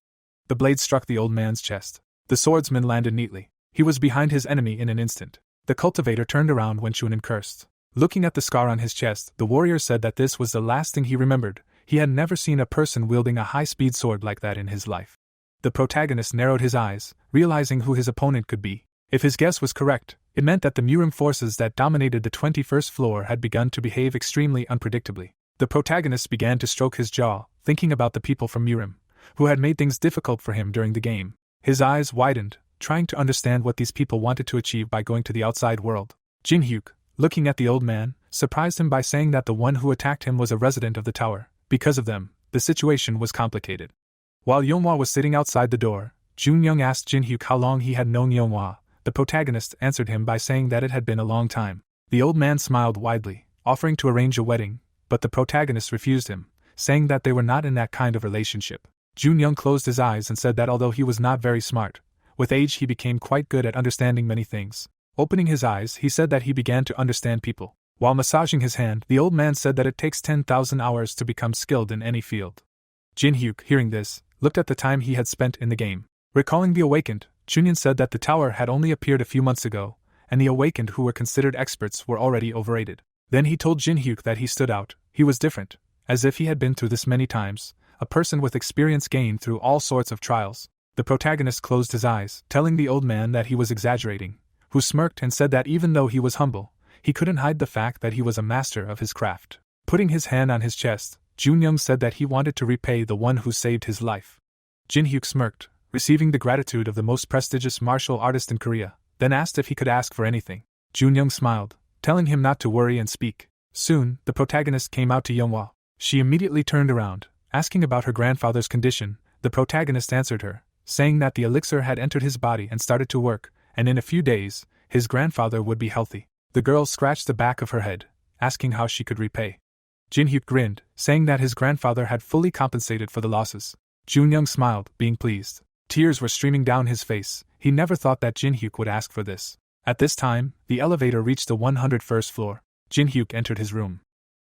The blade struck the old man's chest. The swordsman landed neatly. He was behind his enemy in an instant. The cultivator turned around when Chunin cursed. Looking at the scar on his chest, the warrior said that this was the last thing he remembered. He had never seen a person wielding a high-speed sword like that in his life. The protagonist narrowed his eyes, realizing who his opponent could be. If his guess was correct, it meant that the Murim forces that dominated the 21st floor had begun to behave extremely unpredictably. The protagonist began to stroke his jaw, thinking about the people from Murim, who had made things difficult for him during the game. His eyes widened, trying to understand what these people wanted to achieve by going to the outside world. Jin-hyuk, looking at the old man, surprised him by saying that the one who attacked him was a resident of the tower. Because of them, the situation was complicated. While Yeonhwa was sitting outside the door, Jun-young asked Jin-hyuk how long he had known Yeonhwa. The protagonist answered him by saying that it had been a long time. The old man smiled widely, offering to arrange a wedding, but the protagonist refused him, saying that they were not in that kind of relationship. Jun-young closed his eyes and said that although he was not very smart, with age he became quite good at understanding many things. Opening his eyes, he said that he began to understand people. While massaging his hand, the old man said that it takes 10,000 hours to become skilled in any field. Jin-hyuk, hearing this, looked at the time he had spent in the game. Recalling the awakened, Chunyan said that the tower had only appeared a few months ago, and the awakened who were considered experts were already overrated. Then he told Jin-hyuk that he stood out. He was different, as if he had been through this many times, a person with experience gained through all sorts of trials. The protagonist closed his eyes, telling the old man that he was exaggerating, who smirked and said that even though he was humble, he couldn't hide the fact that he was a master of his craft. Putting his hand on his chest, Jun-young said that he wanted to repay the one who saved his life. Jin-hyuk smirked, receiving the gratitude of the most prestigious martial artist in Korea, then asked if he could ask for anything. Jun-young smiled, telling him not to worry and speak. Soon, the protagonist came out to Yeonhwa. She immediately turned around, asking about her grandfather's condition. The protagonist answered her, saying that the elixir had entered his body and started to work, and in a few days, his grandfather would be healthy. The girl scratched the back of her head, asking how she could repay. Jin-hyuk grinned, saying that his grandfather had fully compensated for the losses. Jun-young smiled, being pleased. Tears were streaming down his face. He never thought that Jin-hyuk would ask for this. At this time, the elevator reached the 101st floor. Jin-hyuk entered his room.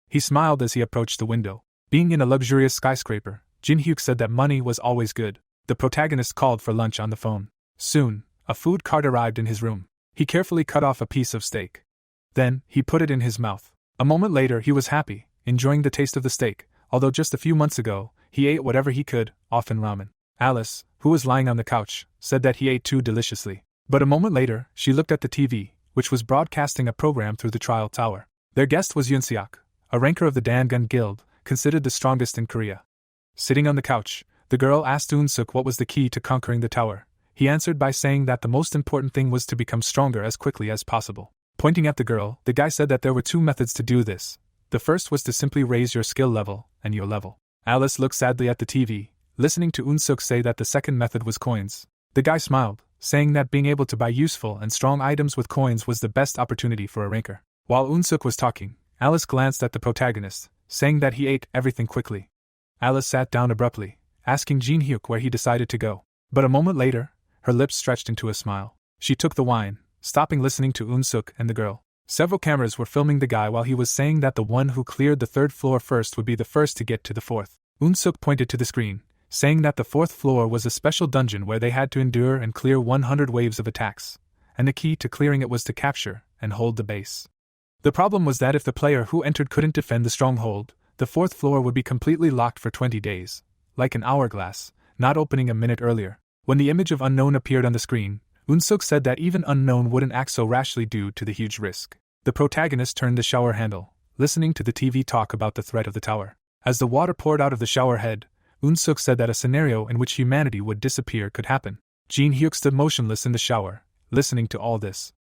He smiled as he approached the window. Being in a luxurious skyscraper, Jin-hyuk said that money was always good. The protagonist called for lunch on the phone. Soon, a food cart arrived in his room. He carefully cut off a piece of steak. Then, he put it in his mouth. A moment later, he was happy, enjoying the taste of the steak, although just a few months ago, he ate whatever he could, often ramen. Alice, who was lying on the couch, said that he ate too deliciously. But a moment later, she looked at the TV, which was broadcasting a program through the trial tower. Their guest was Yoon-seok, a ranker of the Dangun Guild, considered the strongest in Korea. Sitting on the couch, the girl asked Yoon-seok what was the key to conquering the tower. He answered by saying that the most important thing was to become stronger as quickly as possible. Pointing at the girl, the guy said that there were two methods to do this. The first was to simply raise your skill level, and your level. Alice looked sadly at the TV, listening to Yoon-seok say that the second method was coins. The guy smiled, saying that being able to buy useful and strong items with coins was the best opportunity for a ranker. While Yoon-seok was talking, Alice glanced at the protagonist, saying that he ate everything quickly. Alice sat down abruptly, asking Jin-hyuk where he decided to go. But a moment later, her lips stretched into a smile. She took the wine, stopping listening to Yoon-seok and the girl. Several cameras were filming the guy while he was saying that the one who cleared the third floor first would be the first to get to the fourth. Yoon-seok pointed to the screen, saying that the fourth floor was a special dungeon where they had to endure and clear 100 waves of attacks, and the key to clearing it was to capture and hold the base. The problem was that if the player who entered couldn't defend the stronghold, the fourth floor would be completely locked for 20 days, like an hourglass, not opening a minute earlier. When the image of Unknown appeared on the screen, Yoon-seok said that even Unknown wouldn't act so rashly due to the huge risk. The protagonist turned the shower handle, listening to the TV talk about the threat of the tower. As the water poured out of the shower head, Yoon-seok said that a scenario in which humanity would disappear could happen. Jin-hyuk stood motionless in the shower, listening to all this.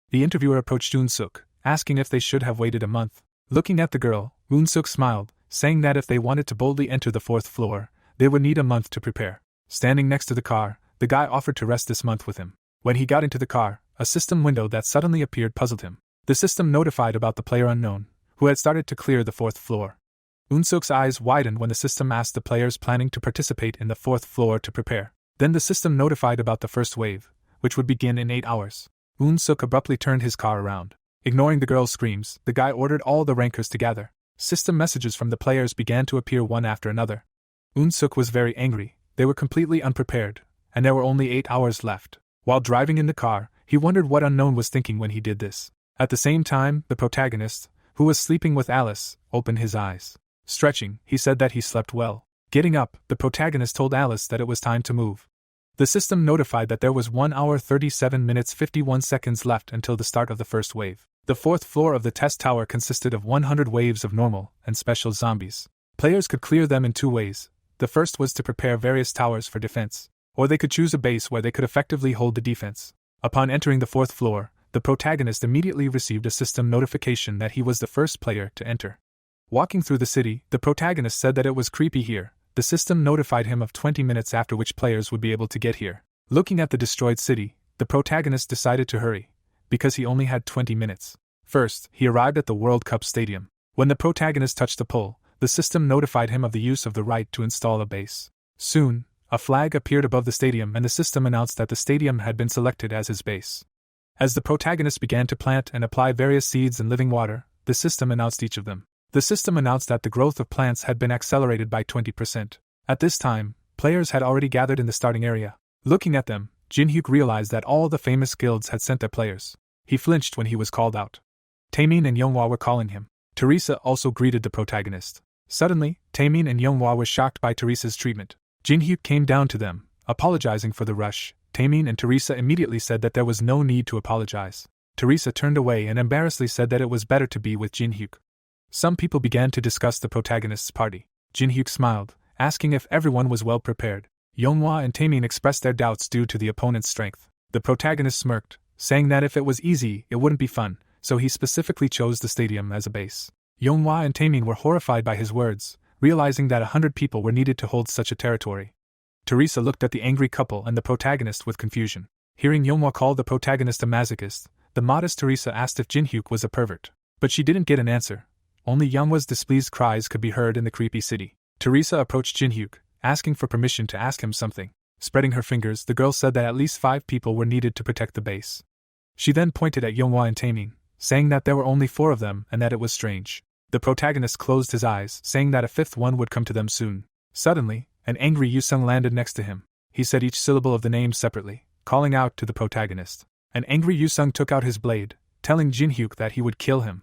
The interviewer approached Yoon-seok, asking if they should have waited a month. Looking at the girl, Yoon-seok smiled, saying that if they wanted to boldly enter the fourth floor, they would need a month to prepare. Standing next to the car, the guy offered to rest this month with him. When he got into the car, a system window that suddenly appeared puzzled him. The system notified about the player Unknown, who had started to clear the fourth floor. Yoon-seok's eyes widened when the system asked the players planning to participate in the fourth floor to prepare. Then the system notified about the first wave, which would begin in 8 hours. Yoon-seok abruptly turned his car around. Ignoring the girl's screams, the guy ordered all the rankers to gather. System messages from the players began to appear one after another. Yoon-seok was very angry. They were completely unprepared, and there were only 8 hours left. While driving in the car, he wondered what Unknown was thinking when he did this. At the same time, the protagonist, who was sleeping with Alice, opened his eyes. Stretching, he said that he slept well. Getting up, the protagonist told Alice that it was time to move. The system notified that there was 1 hour 37 minutes 51 seconds left until the start of the first wave. The fourth floor of the test tower consisted of 100 waves of normal and special zombies. Players could clear them in two ways. The first was to prepare various towers for defense, or they could choose a base where they could effectively hold the defense. Upon entering the fourth floor, the protagonist immediately received a system notification that he was the first player to enter. Walking through the city, the protagonist said that it was creepy here. The system notified him of 20 minutes after which players would be able to get here. Looking at the destroyed city, the protagonist decided to hurry, because he only had 20 minutes. First, he arrived at the World Cup Stadium. When the protagonist touched the pole, the system notified him of the use of the right to install a base. Soon, a flag appeared above the stadium and the system announced that the stadium had been selected as his base. As the protagonist began to plant and apply various seeds and living water, the system announced each of them. The system announced that the growth of plants had been accelerated by 20%. At this time, players had already gathered in the starting area. Looking at them, Jin-hyuk realized that all the famous guilds had sent their players. He flinched when he was called out. Taemin and Younghwa were calling him. Teresa also greeted the protagonist. Suddenly, Taemin and Younghwa were shocked by Teresa's treatment. Jin-hyuk came down to them, apologizing for the rush. Taemin and Teresa immediately said that there was no need to apologize. Teresa turned away and embarrassedly said that it was better to be with Jin-hyuk. Some people began to discuss the protagonist's party. Jin-hyuk smiled, asking if everyone was well prepared. Younghwa and Taemin expressed their doubts due to the opponent's strength. The protagonist smirked, saying that if it was easy, it wouldn't be fun, so he specifically chose the stadium as a base. Younghwa and Taemin were horrified by his words, realizing that 100 people were needed to hold such a territory. Teresa looked at the angry couple and the protagonist with confusion. Hearing Younghwa call the protagonist a masochist, the modest Teresa asked if Jin-hyuk was a pervert. But she didn't get an answer. Only Younghwa's displeased cries could be heard in the creepy city. Teresa approached Jin-hyuk, asking for permission to ask him something. Spreading her fingers, the girl said that at least 5 people were needed to protect the base. She then pointed at Younghwa and Taemin, saying that there were only 4 of them and that it was strange. The protagonist closed his eyes, saying that a 5th one would come to them soon. Suddenly, an angry Yusung landed next to him. He said each syllable of the name separately, calling out to the protagonist. An angry Yusung took out his blade, telling Jin-hyuk that he would kill him.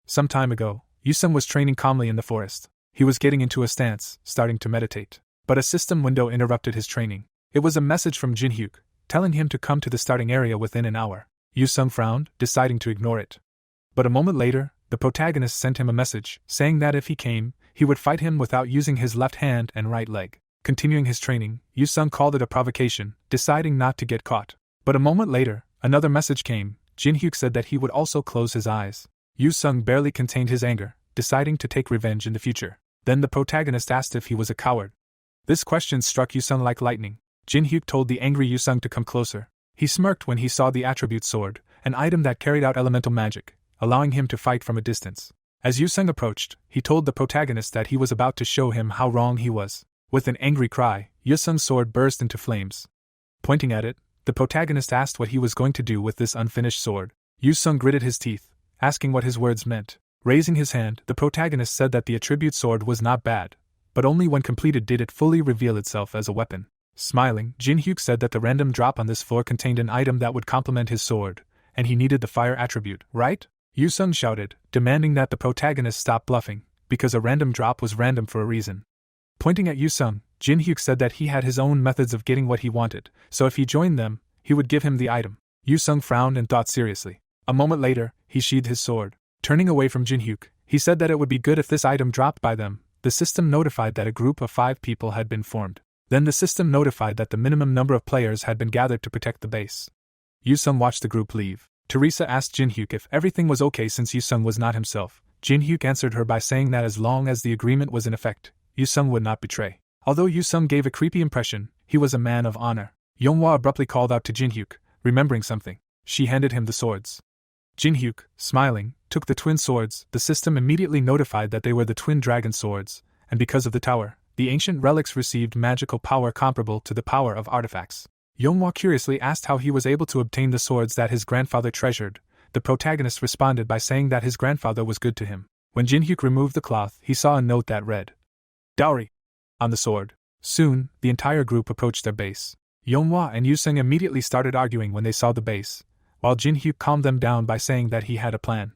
Some time ago, Yusung was training calmly in the forest. He was getting into a stance, starting to meditate. But a system window interrupted his training. It was a message from Jin-hyuk, telling him to come to the starting area within an hour. Yusung frowned, deciding to ignore it. But a moment later, the protagonist sent him a message, saying that if he came, he would fight him without using his left hand and right leg. Continuing his training, Yusung called it a provocation, deciding not to get caught. But a moment later, another message came. Jin-hyuk said that he would also close his eyes. Yusung barely contained his anger, deciding to take revenge in the future. Then the protagonist asked if he was a coward. This question struck Yusung like lightning. Jin-hyuk told the angry Yusung to come closer. He smirked when he saw the attribute sword, an item that carried out elemental magic, allowing him to fight from a distance. As Yusung approached, he told the protagonist that he was about to show him how wrong he was. With an angry cry, Yusung's sword burst into flames. Pointing at it, the protagonist asked what he was going to do with this unfinished sword. Yusung gritted his teeth, asking what his words meant. Raising his hand, the protagonist said that the attribute sword was not bad, but only when completed did it fully reveal itself as a weapon. Smiling, Jin-hyuk said that the random drop on this floor contained an item that would complement his sword, and he needed the fire attribute, right? Yusung shouted, demanding that the protagonist stop bluffing, because a random drop was random for a reason. Pointing at Yusung, Jin-hyuk said that he had his own methods of getting what he wanted, so if he joined them, he would give him the item. Yusung frowned and thought seriously. A moment later, he sheathed his sword. Turning away from Jin-hyuk, he said that it would be good if this item dropped by them. The system notified that a group of 5 people had been formed. Then the system notified that the minimum number of players had been gathered to protect the base. Yusung watched the group leave. Teresa asked Jin-hyuk if everything was okay since Yusung was not himself. Jin-hyuk answered her by saying that as long as the agreement was in effect, Yusung would not betray. Although Yusung gave a creepy impression, he was a man of honor. Younghwa abruptly called out to Jin-hyuk, remembering something. She handed him the swords. Jin-hyuk, smiling, took the twin swords. The system immediately notified that they were the twin dragon swords, and because of the tower, the ancient relics received magical power comparable to the power of artifacts. Younghwa curiously asked how he was able to obtain the swords that his grandfather treasured. The protagonist responded by saying that his grandfather was good to him. When Jin-hyuk removed the cloth, he saw a note that read, "Dowry," on the sword. Soon, the entire group approached their base. Younghwa and Yusung immediately started arguing when they saw the base, while Jin-hyuk calmed them down by saying that he had a plan.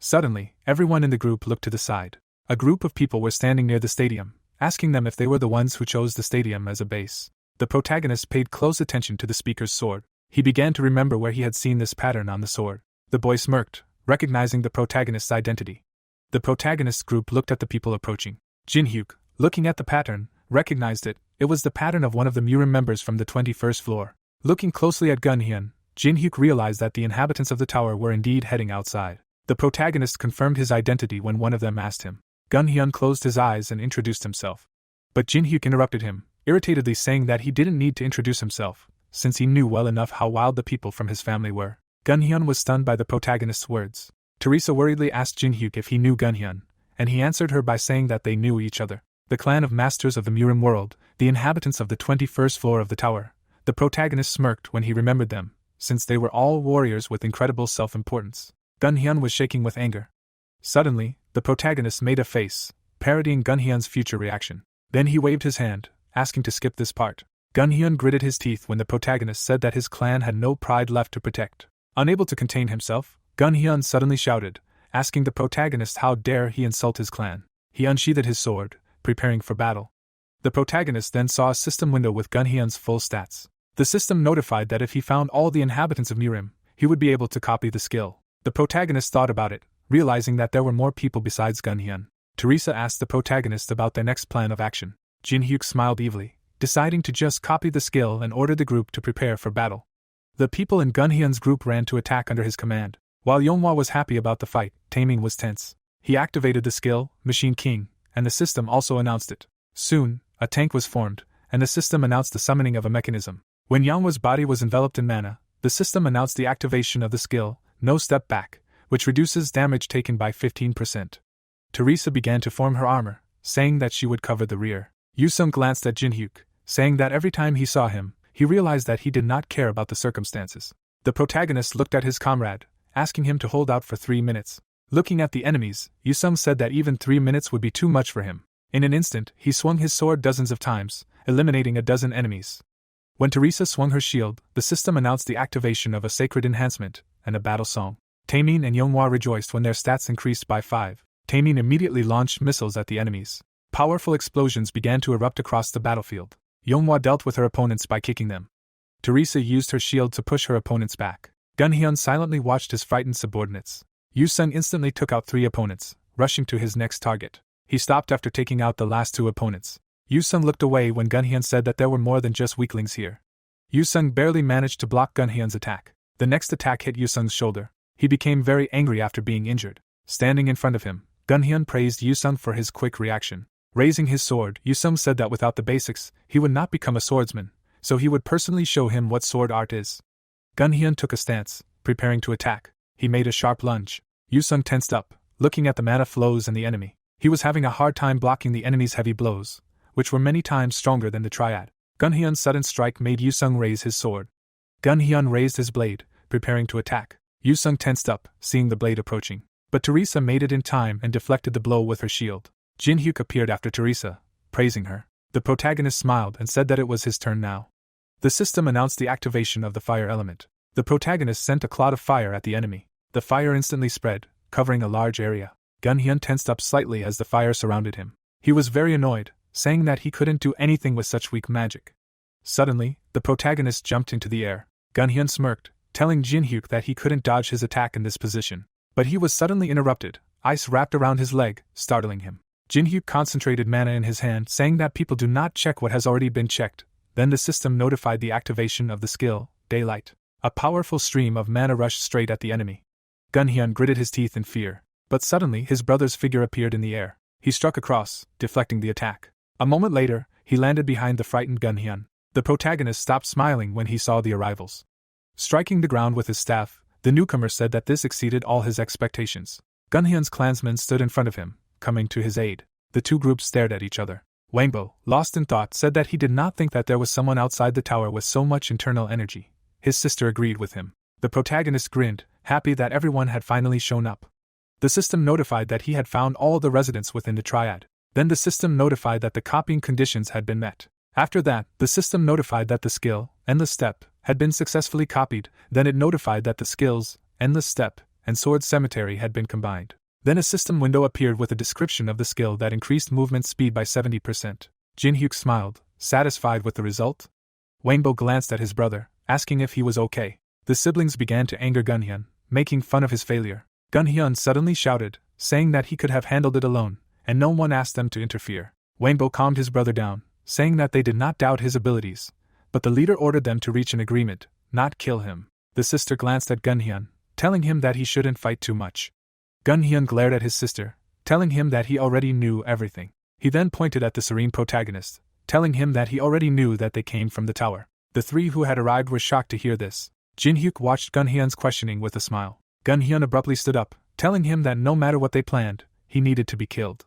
Suddenly, everyone in the group looked to the side. A group of people were standing near the stadium, asking them if they were the ones who chose the stadium as a base. The protagonist paid close attention to the speaker's sword. He began to remember where he had seen this pattern on the sword. The boy smirked, recognizing the protagonist's identity. The protagonist's group looked at the people approaching. Jin-hyuk, looking at the pattern, recognized it. It was the pattern of one of the Murim members from the 21st floor. Looking closely at Gun-hyun, Jin-hyuk realized that the inhabitants of the tower were indeed heading outside. The protagonist confirmed his identity when one of them asked him. Gun-hyun closed his eyes and introduced himself. But Jin-hyuk interrupted him, irritatedly saying that he didn't need to introduce himself, since he knew well enough how wild the people from his family were. Gun-hyun was stunned by the protagonist's words. Teresa worriedly asked Jin-hyuk if he knew Gun-hyun, and he answered her by saying that they knew each other. The clan of masters of the Murim world, the inhabitants of the 21st floor of the tower. The protagonist smirked when he remembered them, since they were all warriors with incredible self-importance. Gun-hyun was shaking with anger. Suddenly, the protagonist made a face, parodying Gun-hyun's future reaction. Then he waved his hand, asking to skip this part. Gun-hyun gritted his teeth when the protagonist said that his clan had no pride left to protect. Unable to contain himself, Gun-hyun suddenly shouted, asking the protagonist how dare he insult his clan. He unsheathed his sword, preparing for battle. The protagonist then saw a system window with Gun-hyun's full stats. The system notified that if he found all the inhabitants of Murim, he would be able to copy the skill. The protagonist thought about it, realizing that there were more people besides Gun-hyun. Teresa asked the protagonist about their next plan of action. Jin-hyuk smiled evilly, deciding to just copy the skill and order the group to prepare for battle. The people in Gun-hyun's group ran to attack under his command. While Yeonhwa was happy about the fight, Taemin was tense. He activated the skill, Machine King, and the system also announced it. Soon, a tank was formed, and the system announced the summoning of a mechanism. When Yeonhwa's body was enveloped in mana, the system announced the activation of the skill, No Step Back, which reduces damage taken by 15%. Teresa began to form her armor, saying that she would cover the rear. Yoo-sung glanced at Jin-hyuk, saying that every time he saw him, he realized that he did not care about the circumstances. The protagonist looked at his comrade, asking him to hold out for 3 minutes. Looking at the enemies, Yoo-sung said that even 3 minutes would be too much for him. In an instant, he swung his sword dozens of times, eliminating a dozen enemies. When Teresa swung her shield, the system announced the activation of a sacred enhancement and a battle song. Taemin and Yeonhwa rejoiced when their stats increased by 5. Taemin immediately launched missiles at the enemies. Powerful explosions began to erupt across the battlefield. Yeonhwa dealt with her opponents by kicking them. Teresa used her shield to push her opponents back. Gun-hyun silently watched his frightened subordinates. Yoo-sung instantly took out 3 opponents, rushing to his next target. He stopped after taking out the last 2 opponents. Yoo-sung looked away when Gun-hyun said that there were more than just weaklings here. Yoo-sung barely managed to block Gun-hyun's attack. The next attack hit Yoo-sung's shoulder. He became very angry after being injured. Standing in front of him, Gun-hyun praised Yoo-sung for his quick reaction. Raising his sword, Yoo-sung said that without the basics, he would not become a swordsman, so he would personally show him what sword art is. Gun-hyun took a stance, preparing to attack. He made a sharp lunge. Yoo-sung tensed up, looking at the mana flows and the enemy. He was having a hard time blocking the enemy's heavy blows, which were many times stronger than the triad. Gun-hyun's sudden strike made Yoo-sung raise his sword. Gun-hyun raised his blade, preparing to attack. Yoo-sung tensed up, seeing the blade approaching. But Teresa made it in time and deflected the blow with her shield. Jin-hyuk appeared after Teresa, praising her. The protagonist smiled and said that it was his turn now. The system announced the activation of the fire element. The protagonist sent a cloud of fire at the enemy. The fire instantly spread, covering a large area. Gun-hyun tensed up slightly as the fire surrounded him. He was very annoyed, saying that he couldn't do anything with such weak magic. Suddenly, the protagonist jumped into the air. Gun-hyun smirked, telling Jin-hyuk that he couldn't dodge his attack in this position. But he was suddenly interrupted. Ice wrapped around his leg, startling him. Jin-hyuk concentrated mana in his hand, saying that people do not check what has already been checked. Then the system notified the activation of the skill, Daylight. A powerful stream of mana rushed straight at the enemy. Gun-hyun gritted his teeth in fear. But suddenly his brother's figure appeared in the air. He struck across, deflecting the attack. A moment later, he landed behind the frightened Gun-hyun. The protagonist stopped smiling when he saw the arrivals. Striking the ground with his staff, the newcomer said that this exceeded all his expectations. Gun-hyun's clansmen stood in front of him, coming to his aid. The two groups stared at each other. Wangbo, lost in thought, said that he did not think that there was someone outside the tower with so much internal energy. His sister agreed with him. The protagonist grinned, happy that everyone had finally shown up. The system notified that he had found all the residents within the triad. Then the system notified that the copying conditions had been met. After that, the system notified that the skill, Endless Step, had been successfully copied. Then it notified that the skills, Endless Step, and Sword Cemetery had been combined. Then a system window appeared with a description of the skill that increased movement speed by 70%. Jin-hyuk smiled, satisfied with the result. Wanbo glanced at his brother, asking if he was okay. The siblings began to anger Gunhyun, making fun of his failure. Gunhyun suddenly shouted, saying that he could have handled it alone, and no one asked them to interfere. Wanbo calmed his brother down, saying that they did not doubt his abilities, but the leader ordered them to reach an agreement, not kill him. The sister glanced at Gunhyun, telling him that he shouldn't fight too much. Gunhyun glared at his sister, telling him that he already knew everything. He then pointed at the serene protagonist, telling him that he already knew that they came from the tower. The three who had arrived were shocked to hear this. Jin-hyuk watched Gunhyun's questioning with a smile. Gunhyun abruptly stood up, telling him that no matter what they planned, he needed to be killed.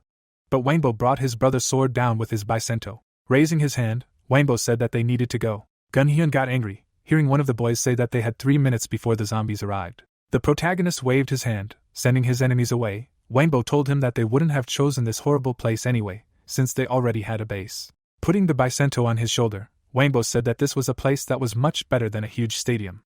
But Wanbo brought his brother's sword down with his bisento. Raising his hand, Wanbo said that they needed to go. Gunhyun got angry, hearing one of the boys say that they had 3 minutes before the zombies arrived. The protagonist waved his hand, sending his enemies away. Wanbo told him that they wouldn't have chosen this horrible place anyway, since they already had a base. Putting the bisento on his shoulder, Wanbo said that this was a place that was much better than a huge stadium.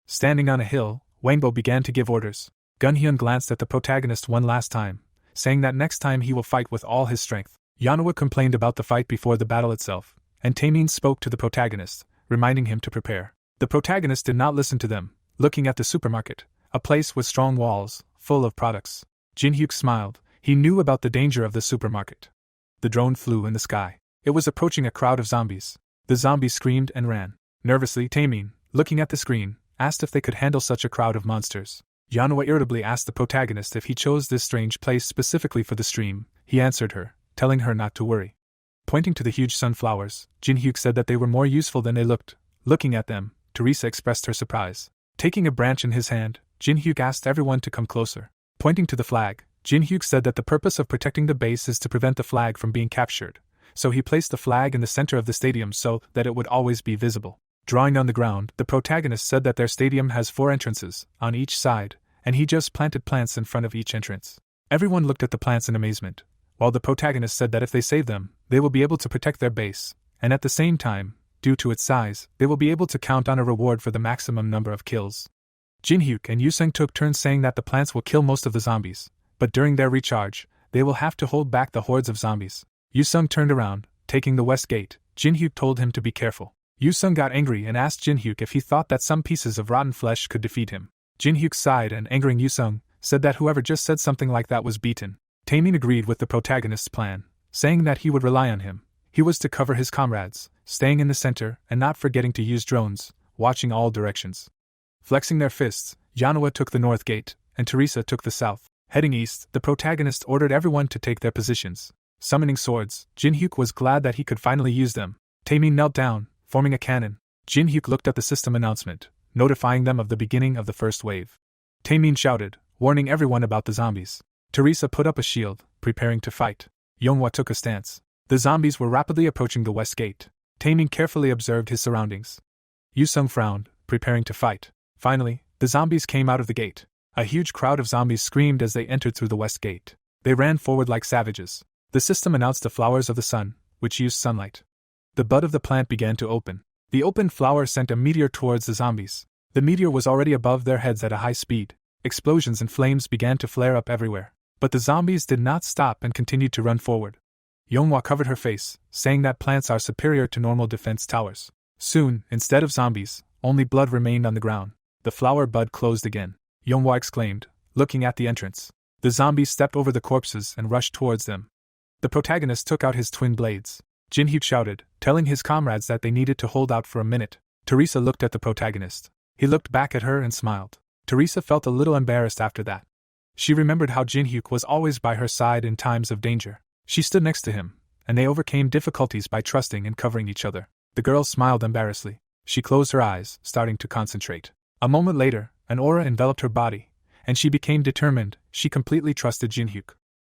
Standing on a hill, Wanbo began to give orders. Gunhyun glanced at the protagonist one last time, saying that next time he will fight with all his strength. Yanhwa complained about the fight before the battle itself, and Taemin spoke to the protagonist, reminding him to prepare. The protagonist did not listen to them, looking at the supermarket, a place with strong walls, full of products. Jin-hyuk smiled. He knew about the danger of the supermarket. The drone flew in the sky. It was approaching a crowd of zombies. The zombies screamed and ran. Nervously, Taemin, looking at the screen, asked if they could handle such a crowd of monsters. Yanhwa irritably asked the protagonist if he chose this strange place specifically for the stream. He answered her, telling her not to worry. Pointing to the huge sunflowers, Jin-hyuk said that they were more useful than they looked. Looking at them, Teresa expressed her surprise. Taking a branch in his hand, Jin-hyuk asked everyone to come closer. Pointing to the flag, Jin-hyuk said that the purpose of protecting the base is to prevent the flag from being captured, so he placed the flag in the center of the stadium so that it would always be visible. Drawing on the ground, the protagonist said that their stadium has 4 entrances, on each side, and he just planted plants in front of each entrance. Everyone looked at the plants in amazement, while the protagonist said that if they save them, they will be able to protect their base, and at the same time, due to its size, they will be able to count on a reward for the maximum number of kills. Jin-hyuk and Yusung took turns saying that the plants will kill most of the zombies, but during their recharge, they will have to hold back the hordes of zombies. Yusung turned around, taking the west gate. Jin-hyuk told him to be careful. Yusung got angry and asked Jin-hyuk if he thought that some pieces of rotten flesh could defeat him. Jin-hyuk sighed and, angering Yusung, said that whoever just said something like that was beaten. Taemin agreed with the protagonist's plan, saying that he would rely on him. He was to cover his comrades, staying in the center and not forgetting to use drones, watching all directions. Flexing their fists, Yanhwa took the north gate, and Teresa took the south. Heading east, the protagonist ordered everyone to take their positions. Summoning swords, Jin-hyuk was glad that he could finally use them. Taemin knelt down, forming a cannon. Jin-hyuk looked at the system announcement, notifying them of the beginning of the first wave. Taemin shouted, warning everyone about the zombies. Teresa put up a shield, preparing to fight. Yonghwa took a stance. The zombies were rapidly approaching the west gate. Taemin carefully observed his surroundings. Yusung frowned, preparing to fight. Finally, the zombies came out of the gate. A huge crowd of zombies screamed as they entered through the west gate. They ran forward like savages. The system announced the flowers of the sun, which used sunlight. The bud of the plant began to open. The opened flower sent a meteor towards the zombies. The meteor was already above their heads at a high speed. Explosions and flames began to flare up everywhere. But the zombies did not stop and continued to run forward. Yonghwa covered her face, saying that plants are superior to normal defense towers. Soon, instead of zombies, only blood remained on the ground. The flower bud closed again. Yonghwa exclaimed, looking at the entrance. The zombies stepped over the corpses and rushed towards them. The protagonist took out his twin blades. Jin-hyuk shouted, telling his comrades that they needed to hold out for a minute. Teresa looked at the protagonist. He looked back at her and smiled. Teresa felt a little embarrassed after that. She remembered how Jin-hyuk was always by her side in times of danger. She stood next to him, and they overcame difficulties by trusting and covering each other. The girl smiled embarrassedly. She closed her eyes, starting to concentrate. A moment later, an aura enveloped her body, and she became determined. She completely trusted Jin-hyuk.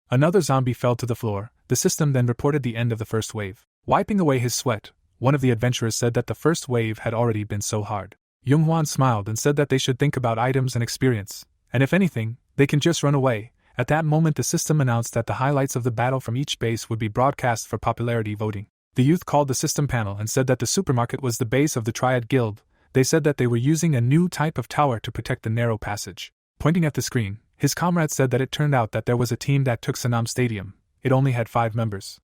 Another zombie fell to the floor. The system then reported the end of the first wave. Wiping away his sweat, one of the adventurers said that the first wave had already been so hard. Yonghwan smiled and said that they should think about items and experience, and if anything, they can just run away. At that moment the system announced that the highlights of the battle from each base would be broadcast for popularity voting. The youth called the system panel and said that the supermarket was the base of the Triad Guild. They said that they were using a new type of tower to protect the narrow passage. Pointing at the screen, his comrade said that it turned out that there was a team that took Sanam Stadium. It only had 5 members.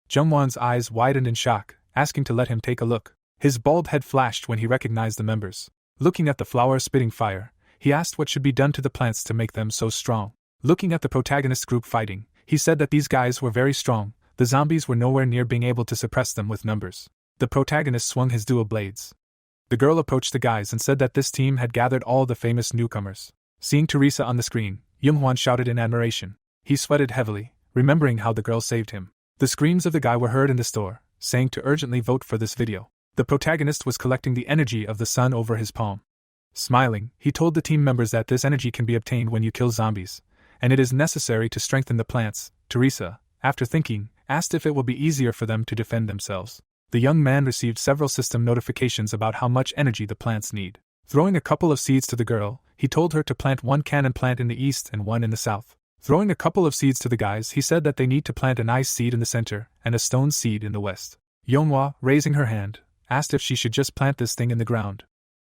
Jungwon's eyes widened in shock, asking to let him take a look. His bald head flashed when he recognized the members. Looking at the flower spitting fire, he asked what should be done to the plants to make them so strong. Looking at the protagonist group fighting, he said that these guys were very strong. The zombies were nowhere near being able to suppress them with numbers. The protagonist swung his dual blades. The girl approached the guys and said that this team had gathered all the famous newcomers. Seeing Teresa on the screen, Yoonghwan shouted in admiration. He sweated heavily, remembering how the girl saved him. The screams of the guy were heard in the store, saying to urgently vote for this video. The protagonist was collecting the energy of the sun over his palm. Smiling, he told the team members that this energy can be obtained when you kill zombies, and it is necessary to strengthen the plants. Teresa, after thinking, asked if it will be easier for them to defend themselves. The young man received several system notifications about how much energy the plants need. Throwing a couple of seeds to the girl, he told her to plant 1 cannon plant in the east and 1 in the south. Throwing a couple of seeds to the guys, he said that they need to plant an ice seed in the center and a stone seed in the west. Yeonghwa, raising her hand, asked if she should just plant this thing in the ground.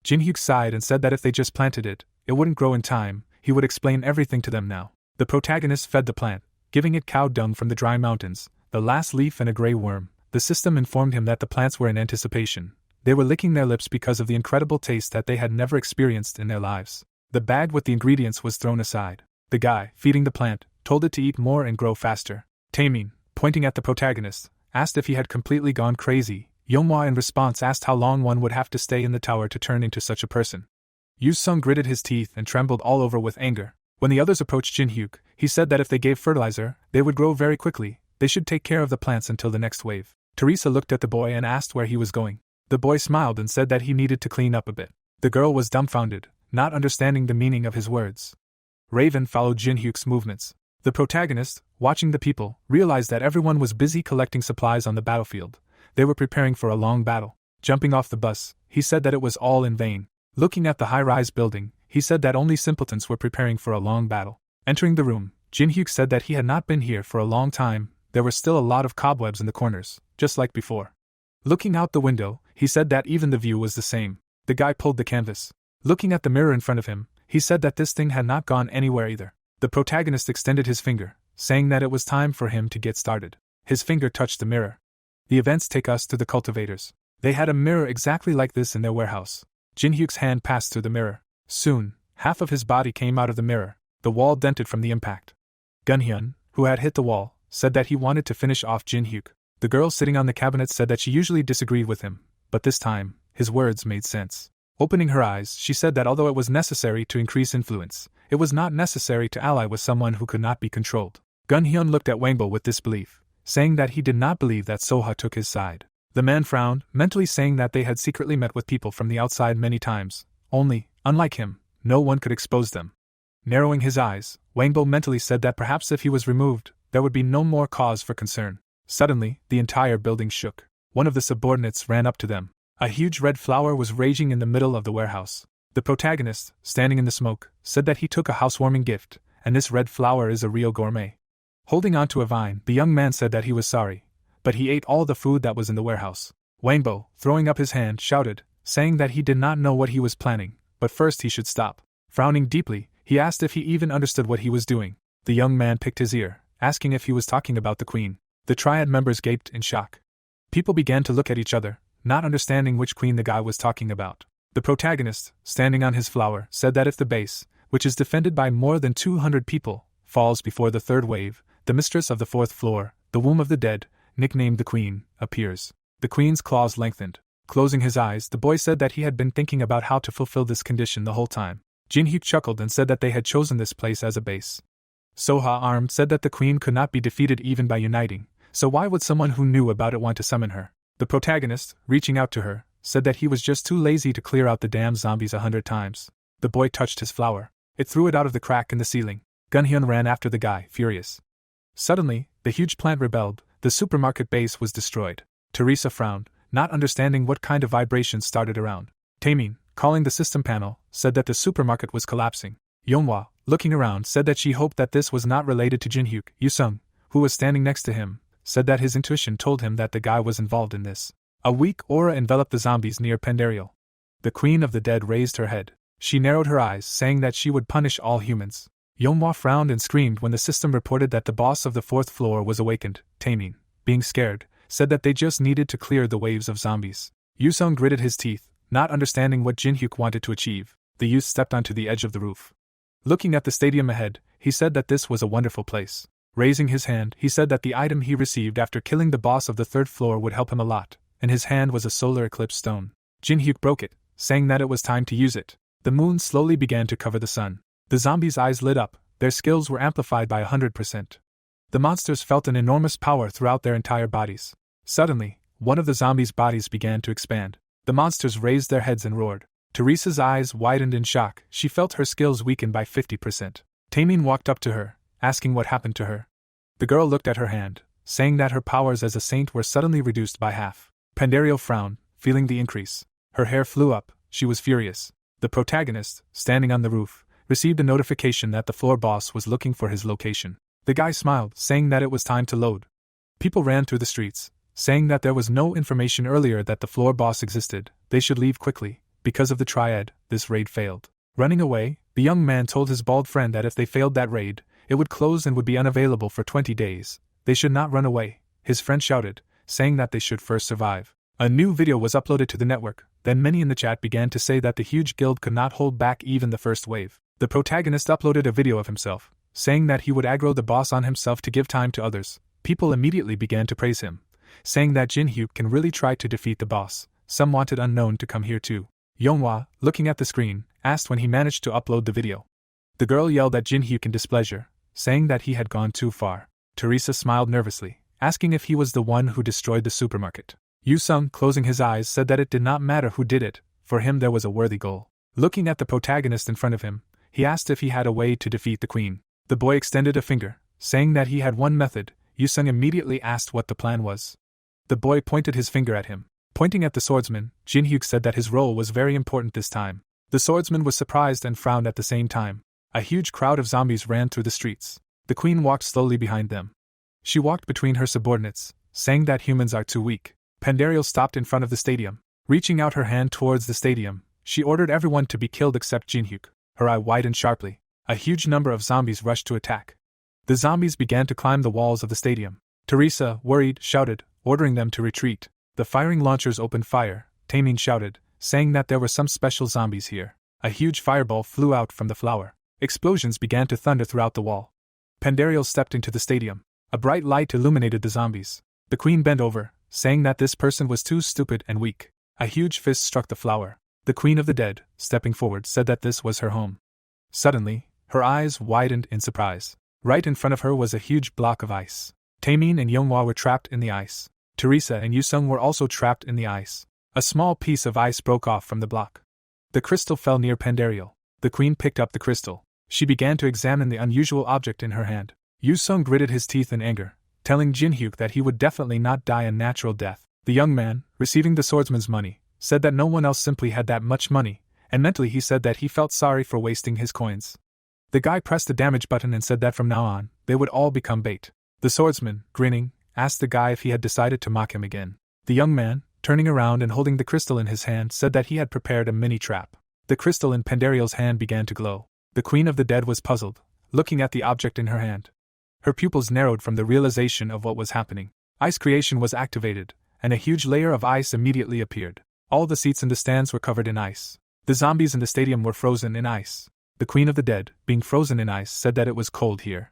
Jinhyuk sighed and said that if they just planted it, it wouldn't grow in time. He would explain everything to them now. The protagonist fed the plant, giving it cow dung from the dry mountains, the last leaf and a gray worm. The system informed him that the plants were in anticipation. They were licking their lips because of the incredible taste that they had never experienced in their lives. The bag with the ingredients was thrown aside. The guy, feeding the plant, told it to eat more and grow faster. Taemin, pointing at the protagonist, asked if he had completely gone crazy. Yeonghwa in response asked how long one would have to stay in the tower to turn into such a person. Yu-sung gritted his teeth and trembled all over with anger. When the others approached Jinhyuk, he said that if they gave fertilizer, they would grow very quickly. They should take care of the plants until the next wave. Teresa looked at the boy and asked where he was going. The boy smiled and said that he needed to clean up a bit. The girl was dumbfounded, not understanding the meaning of his words. Raven followed Jinhyuk's movements. The protagonist, watching the people, realized that everyone was busy collecting supplies on the battlefield. They were preparing for a long battle. Jumping off the bus, he said that it was all in vain. Looking at the high-rise building, he said that only simpletons were preparing for a long battle. Entering the room, Jinhyuk said that he had not been here for a long time. There were still a lot of cobwebs in the corners, just like before. Looking out the window, he said that even the view was the same. The guy pulled the canvas. Looking at the mirror in front of him, he said that this thing had not gone anywhere either. The protagonist extended his finger, saying that it was time for him to get started. His finger touched the mirror. The events take us to the cultivators. They had a mirror exactly like this in their warehouse. Jinhyuk's hand passed through the mirror. Soon, half of his body came out of the mirror, the wall dented from the impact. Gunhyun, who had hit the wall, said that he wanted to finish off Jinhyuk. The girl sitting on the cabinet said that she usually disagreed with him, but this time, his words made sense. Opening her eyes, she said that although it was necessary to increase influence, it was not necessary to ally with someone who could not be controlled. Gunhyun looked at Wangbo with disbelief, saying that he did not believe that Soha took his side. The man frowned, mentally saying that they had secretly met with people from the outside many times, only, unlike him, no one could expose them. Narrowing his eyes, Wangbo mentally said that perhaps if he was removed, there would be no more cause for concern. Suddenly, the entire building shook. One of the subordinates ran up to them. A huge red flower was raging in the middle of the warehouse. The protagonist, standing in the smoke, said that he took a housewarming gift, and this red flower is a real gourmet. Holding on to a vine, the young man said that he was sorry, but he ate all the food that was in the warehouse. Wangbo, throwing up his hand, shouted, saying that he did not know what he was planning, but first he should stop. Frowning deeply, he asked if he even understood what he was doing. The young man picked his ear, asking if he was talking about the queen. The triad members gaped in shock. People began to look at each other, not understanding which queen the guy was talking about. The protagonist, standing on his flower, said that if the base, which is defended by more than 200 people, falls before the third wave, the mistress of the fourth floor, the womb of the dead, nicknamed the queen, appears. The queen's claws lengthened. Closing his eyes, the boy said that he had been thinking about how to fulfill this condition the whole time. Jinhyuk chuckled and said that they had chosen this place as a base. Soha Arm said that the queen could not be defeated even by uniting, so why would someone who knew about it want to summon her? The protagonist, reaching out to her, said that he was just too lazy to clear out the damn zombies 100 times. The boy touched his flower. It threw it out of the crack in the ceiling. Gunhyun ran after the guy, furious. Suddenly, the huge plant rebelled. The supermarket base was destroyed. Teresa frowned, not understanding what kind of vibrations started around. Taemin, calling the system panel, said that the supermarket was collapsing. Yeonghwa, looking around, said that she hoped that this was not related to Jinhyuk. Yu-sung, who was standing next to him, said that his intuition told him that the guy was involved in this. A weak aura enveloped the zombies near Pendareal. The Queen of the Dead raised her head. She narrowed her eyes, saying that she would punish all humans. Yonghwa frowned and screamed when the system reported that the boss of the 4th floor was awakened. Taemin, being scared, said that they just needed to clear the waves of zombies. Yusung gritted his teeth, not understanding what Jinhyuk wanted to achieve. The youth stepped onto the edge of the roof. Looking at the stadium ahead, he said that this was a wonderful place. Raising his hand, he said that the item he received after killing the boss of the 3rd floor would help him a lot, and his hand was a solar eclipse stone. Jinhyuk broke it, saying that it was time to use it. The moon slowly began to cover the sun. The zombies' eyes lit up, their skills were amplified by 100%. The monsters felt an enormous power throughout their entire bodies. Suddenly, one of the zombies' bodies began to expand. The monsters raised their heads and roared. Teresa's eyes widened in shock, she felt her skills weaken by 50%. Taemin walked up to her, asking what happened to her. The girl looked at her hand, saying that her powers as a saint were suddenly reduced by half. Pandario frowned, feeling the increase. Her hair flew up, she was furious. The protagonist, standing on the roof, received a notification that the floor boss was looking for his location. The guy smiled, saying that it was time to load. People ran through the streets, saying that there was no information earlier that the floor boss existed, they should leave quickly. Because of the triad, this raid failed. Running away, the young man told his bald friend that if they failed that raid, it would close and would be unavailable for 20 days. They should not run away, his friend shouted, saying that they should first survive. A new video was uploaded to the network, then many in the chat began to say that the huge guild could not hold back even the first wave. The protagonist uploaded a video of himself, saying that he would aggro the boss on himself to give time to others. People immediately began to praise him, saying that Jinhyuk can really try to defeat the boss. Some wanted Unknown to come here too. Yonghwa, looking at the screen, asked when he managed to upload the video. The girl yelled at Jinhyuk in displeasure, saying that he had gone too far. Teresa smiled nervously, asking if he was the one who destroyed the supermarket. Yusung, closing his eyes, said that it did not matter who did it, for him there was a worthy goal. Looking at the protagonist in front of him, he asked if he had a way to defeat the queen. The boy extended a finger, saying that he had one method. Yusung immediately asked what the plan was. The boy pointed his finger at him. Pointing at the swordsman, Jinhyuk said that his role was very important this time. The swordsman was surprised and frowned at the same time. A huge crowd of zombies ran through the streets. The queen walked slowly behind them. She walked between her subordinates, saying that humans are too weak. Pandario stopped in front of the stadium. Reaching out her hand towards the stadium, she ordered everyone to be killed except Jinhyuk. Her eye widened sharply. A huge number of zombies rushed to attack. The zombies began to climb the walls of the stadium. Teresa, worried, shouted, ordering them to retreat. The firing launchers opened fire. Taemin shouted, saying that there were some special zombies here. A huge fireball flew out from the flower. Explosions began to thunder throughout the wall. Pandario stepped into the stadium. A bright light illuminated the zombies. The queen bent over, saying that this person was too stupid and weak. A huge fist struck the flower. The queen of the dead, stepping forward, said that this was her home. Suddenly, her eyes widened in surprise. Right in front of her was a huge block of ice. Taemin and Yonghwa were trapped in the ice. Teresa and Yusung were also trapped in the ice. A small piece of ice broke off from the block. The crystal fell near Pandario. The queen picked up the crystal. She began to examine the unusual object in her hand. Yusung gritted his teeth in anger, telling Jinhyuk that he would definitely not die a natural death. The young man, receiving the swordsman's money, said that no one else simply had that much money, and mentally he said that he felt sorry for wasting his coins. The guy pressed the damage button and said that from now on, they would all become bait. The swordsman, grinning, asked the guy if he had decided to mock him again. The young man, turning around and holding the crystal in his hand, said that he had prepared a mini trap. The crystal in Pandario's hand began to glow. The queen of the dead was puzzled, looking at the object in her hand. Her pupils narrowed from the realization of what was happening. Ice creation was activated, and a huge layer of ice immediately appeared. All the seats in the stands were covered in ice. The zombies in the stadium were frozen in ice. The queen of the dead, being frozen in ice, said that it was cold here.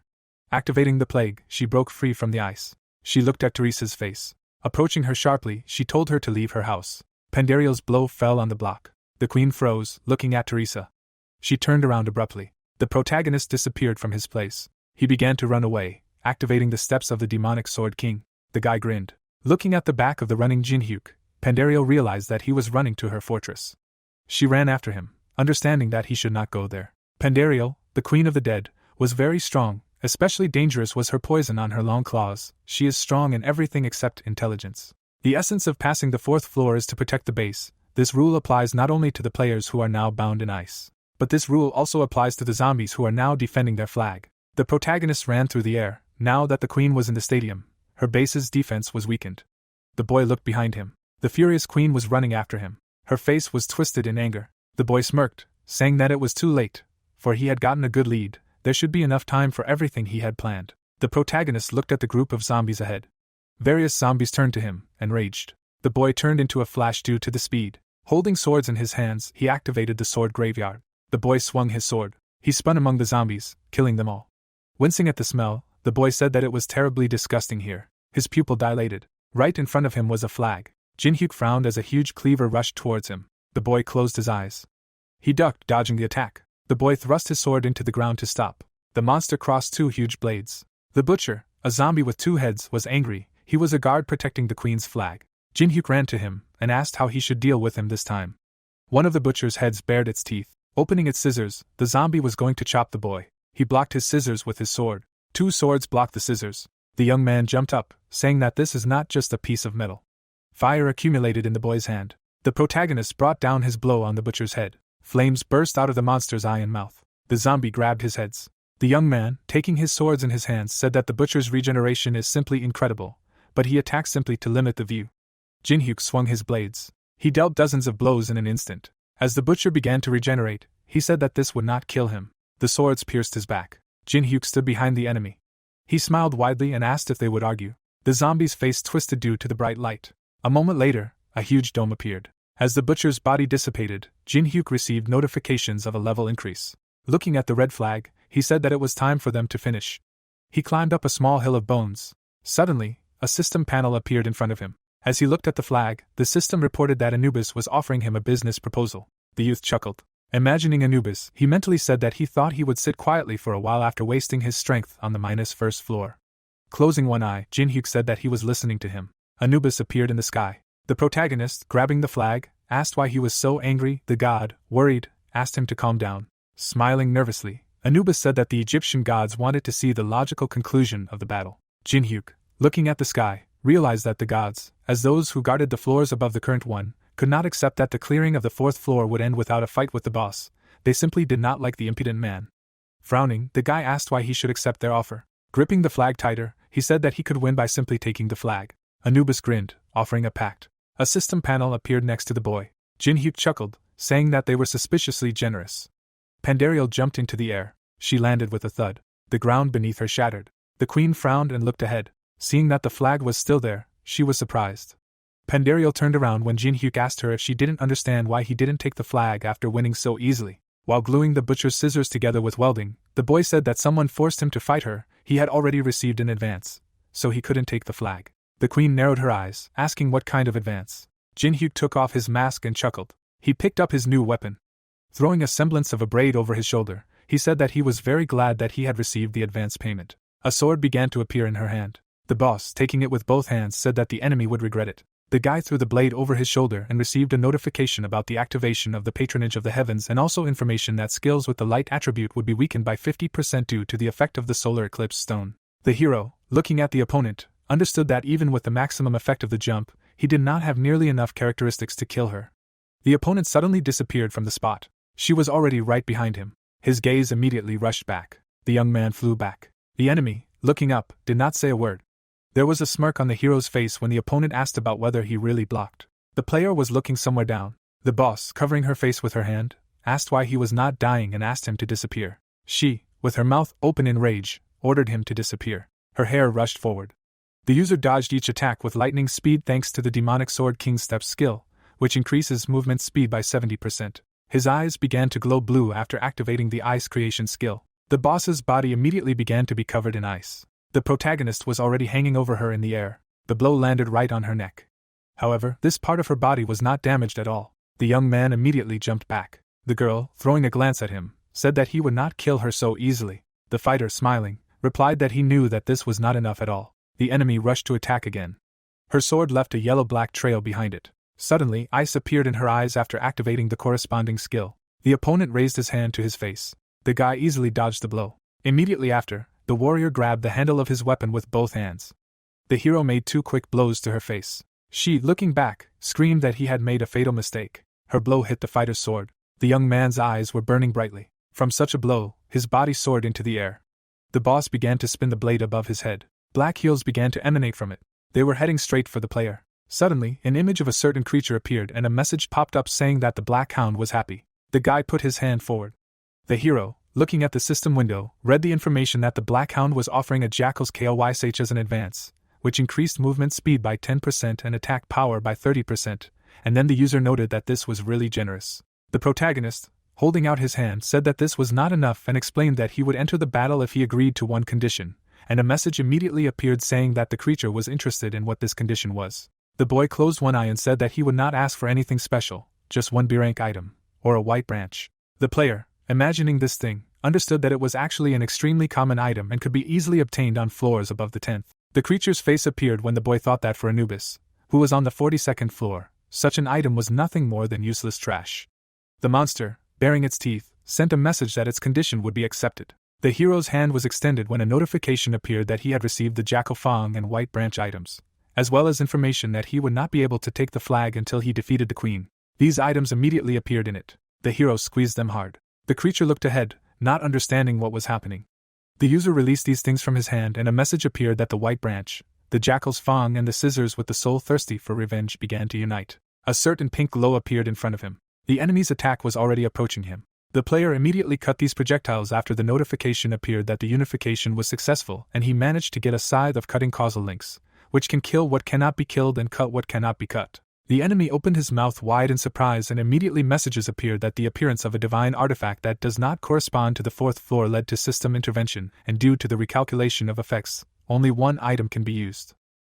Activating the plague, she broke free from the ice. She looked at Teresa's face. Approaching her sharply, she told her to leave her house. Pandario's blow fell on the block. The queen froze, looking at Teresa. She turned around abruptly. The protagonist disappeared from his place. He began to run away, activating the steps of the demonic Sword King. The guy grinned. Looking at the back of the running Jinhyuk, Pandario realized that he was running to her fortress. She ran after him, understanding that he should not go there. Pandario, the queen of the dead, was very strong. Especially dangerous was her poison on her long claws. She is strong in everything except intelligence. The essence of passing the fourth floor is to protect the base. This rule applies not only to the players who are now bound in ice, but this rule also applies to the zombies who are now defending their flag. The protagonist ran through the air. Now that the queen was in the stadium, her base's defense was weakened. The boy looked behind him. The furious queen was running after him. Her face was twisted in anger. The boy smirked, saying that it was too late, for he had gotten a good lead, there should be enough time for everything he had planned. The protagonist looked at the group of zombies ahead. Various zombies turned to him, and raged. The boy turned into a flash due to the speed. Holding swords in his hands, he activated the sword graveyard. The boy swung his sword. He spun among the zombies, killing them all. Wincing at the smell, the boy said that it was terribly disgusting here. His pupil dilated. Right in front of him was a flag. Jin-hyuk frowned as a huge cleaver rushed towards him. The boy closed his eyes. He ducked, dodging the attack. The boy thrust his sword into the ground to stop. The monster crossed two huge blades. The butcher, a zombie with two heads, was angry. He was a guard protecting the queen's flag. Jin-hyuk ran to him and asked how he should deal with him this time. One of the butcher's heads bared its teeth. Opening its scissors, the zombie was going to chop the boy. He blocked his scissors with his sword. Two swords blocked the scissors. The young man jumped up, saying that this is not just a piece of metal. Fire accumulated in the boy's hand. The protagonist brought down his blow on the butcher's head. Flames burst out of the monster's eye and mouth. The zombie grabbed his heads. The young man, taking his swords in his hands, said that the butcher's regeneration is simply incredible, but he attacked simply to limit the view. Jin-hyuk swung his blades. He dealt dozens of blows in an instant. As the butcher began to regenerate, he said that this would not kill him. The swords pierced his back. Jin-hyuk stood behind the enemy. He smiled widely and asked if they would argue. The zombie's face twisted due to the bright light. A moment later, a huge dome appeared. As the butcher's body dissipated, Jin-hyuk received notifications of a level increase. Looking at the red flag, he said that it was time for them to finish. He climbed up a small hill of bones. Suddenly, a system panel appeared in front of him. As he looked at the flag, the system reported that Anubis was offering him a business proposal. The youth chuckled. Imagining Anubis, he mentally said that he thought he would sit quietly for a while after wasting his strength on the first floor. Closing one eye, Jin-hyuk said that he was listening to him. Anubis appeared in the sky. The protagonist, grabbing the flag, asked why he was so angry. The god, worried, asked him to calm down. Smiling nervously, Anubis said that the Egyptian gods wanted to see the logical conclusion of the battle. Jin-hyuk, looking at the sky, realized that the gods, as those who guarded the floors above the current one, could not accept that the clearing of the fourth floor would end without a fight with the boss. They simply did not like the impudent man. Frowning, the guy asked why he should accept their offer. Gripping the flag tighter, he said that he could win by simply taking the flag. Anubis grinned, offering a pact. A system panel appeared next to the boy. Jin-hyuk chuckled, saying that they were suspiciously generous. Pandariel jumped into the air. She landed with a thud. The ground beneath her shattered. The queen frowned and looked ahead. Seeing that the flag was still there, she was surprised. Pandariel turned around when Jin-hyuk asked her if she didn't understand why he didn't take the flag after winning so easily. While gluing the butcher's scissors together with welding, the boy said that someone forced him to fight her. He had already received an advance, so he couldn't take the flag. The queen narrowed her eyes, asking what kind of advance. Jin-hyuk took off his mask and chuckled. He picked up his new weapon. Throwing a semblance of a braid over his shoulder, he said that he was very glad that he had received the advance payment. A sword began to appear in her hand. The boss, taking it with both hands, said that the enemy would regret it. The guy threw the blade over his shoulder and received a notification about the activation of the patronage of the heavens and also information that skills with the light attribute would be weakened by 50% due to the effect of the solar eclipse stone. The hero, looking at the opponent, understood that even with the maximum effect of the jump, he did not have nearly enough characteristics to kill her. The opponent suddenly disappeared from the spot. She was already right behind him. His gaze immediately rushed back. The young man flew back. The enemy, looking up, did not say a word. There was a smirk on the hero's face when the opponent asked about whether he really blocked. The player was looking somewhere down. The boss, covering her face with her hand, asked why he was not dying and asked him to disappear. She, with her mouth open in rage, ordered him to disappear. Her hair rushed forward. The user dodged each attack with lightning speed thanks to the demonic sword King Step skill, which increases movement speed by 70%. His eyes began to glow blue after activating the ice creation skill. The boss's body immediately began to be covered in ice. The protagonist was already hanging over her in the air. The blow landed right on her neck. However, this part of her body was not damaged at all. The young man immediately jumped back. The girl, throwing a glance at him, said that he would not kill her so easily. The fighter, smiling, replied that he knew that this was not enough at all. The enemy rushed to attack again. Her sword left a yellow-black trail behind it. Suddenly, ice appeared in her eyes after activating the corresponding skill. The opponent raised his hand to his face. The guy easily dodged the blow. Immediately after, the warrior grabbed the handle of his weapon with both hands. The hero made 2 quick blows to her face. She, looking back, screamed that he had made a fatal mistake. Her blow hit the fighter's sword. The young man's eyes were burning brightly. From such a blow, his body soared into the air. The boss began to spin the blade above his head. Black heels began to emanate from it. They were heading straight for the player. Suddenly, an image of a certain creature appeared and a message popped up saying that the Black Hound was happy. The guy put his hand forward. The hero, looking at the system window, read the information that the Black Hound was offering a Jackal's KLYSH as an advance, which increased movement speed by 10% and attack power by 30%, and then the user noted that this was really generous. The protagonist, holding out his hand, said that this was not enough and explained that he would enter the battle if he agreed to one condition, and a message immediately appeared saying that the creature was interested in what this condition was. The boy closed one eye and said that he would not ask for anything special, just one B-rank item, or a white branch. The player, imagining this thing, understood that it was actually an extremely common item and could be easily obtained on floors above the 10th. The creature's face appeared when the boy thought that for Anubis, who was on the 42nd floor, such an item was nothing more than useless trash. The monster, baring its teeth, sent a message that its condition would be accepted. The hero's hand was extended when a notification appeared that he had received the Jackal Fang and White Branch items, as well as information that he would not be able to take the flag until he defeated the queen. These items immediately appeared in it. The hero squeezed them hard. The creature looked ahead, not understanding what was happening. The user released these things from his hand and a message appeared that the White Branch, the Jackal's Fang and the scissors with the soul thirsty for revenge began to unite. A certain pink glow appeared in front of him. The enemy's attack was already approaching him. The player immediately cut these projectiles after the notification appeared that the unification was successful and he managed to get a scythe of cutting causal links, which can kill what cannot be killed and cut what cannot be cut. The enemy opened his mouth wide in surprise and immediately messages appeared that the appearance of a divine artifact that does not correspond to the 4th floor led to system intervention, and due to the recalculation of effects, only one item can be used.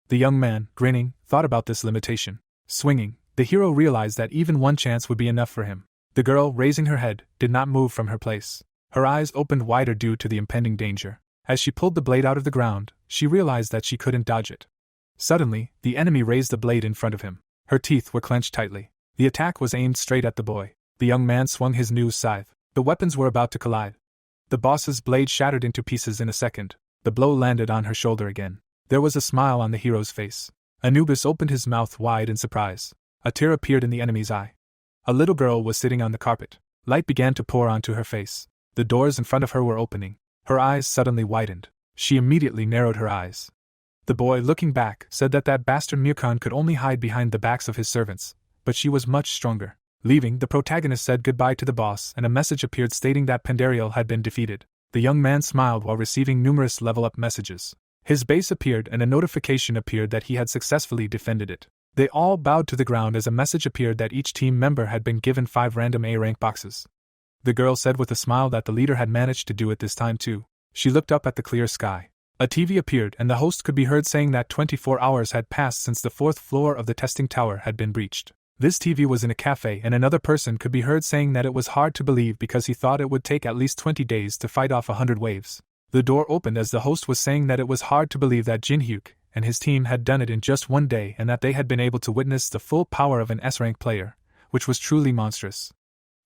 The young man, grinning, thought about this limitation. Swinging, the hero realized that even one chance would be enough for him. The girl, raising her head, did not move from her place. Her eyes opened wider due to the impending danger. As she pulled the blade out of the ground, she realized that she couldn't dodge it. Suddenly, the enemy raised the blade in front of him. Her teeth were clenched tightly. The attack was aimed straight at the boy. The young man swung his new scythe. The weapons were about to collide. The boss's blade shattered into pieces in a second. The blow landed on her shoulder again. There was a smile on the hero's face. Anubis opened his mouth wide in surprise. A tear appeared in the enemy's eye. A little girl was sitting on the carpet. Light began to pour onto her face. The doors in front of her were opening. Her eyes suddenly widened. She immediately narrowed her eyes. The boy, looking back, said that bastard Mirkan could only hide behind the backs of his servants, but she was much stronger. Leaving, the protagonist said goodbye to the boss and a message appeared stating that Pandariel had been defeated. The young man smiled while receiving numerous level-up messages. His base appeared and a notification appeared that he had successfully defended it. They all bowed to the ground as a message appeared that each team member had been given 5 random A-rank boxes. The girl said with a smile that the leader had managed to do it this time too. She looked up at the clear sky. A TV appeared and the host could be heard saying that 24 hours had passed since the 4th floor of the testing tower had been breached. This TV was in a cafe and another person could be heard saying that it was hard to believe because he thought it would take at least 20 days to fight off 100 waves. The door opened as the host was saying that it was hard to believe that Jin-hyuk and his team had done it in just one day and that they had been able to witness the full power of an S-rank player, which was truly monstrous.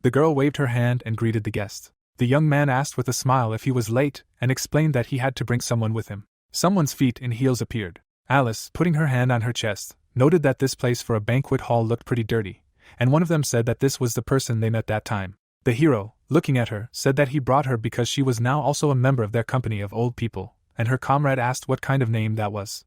The girl waved her hand and greeted the guest. The young man asked with a smile if he was late and explained that he had to bring someone with him. Someone's feet in heels appeared. Alice, putting her hand on her chest, noted that this place for a banquet hall looked pretty dirty, and one of them said that this was the person they met that time. The hero, looking at her, said that he brought her because she was now also a member of their company of old people, and her comrade asked what kind of name that was.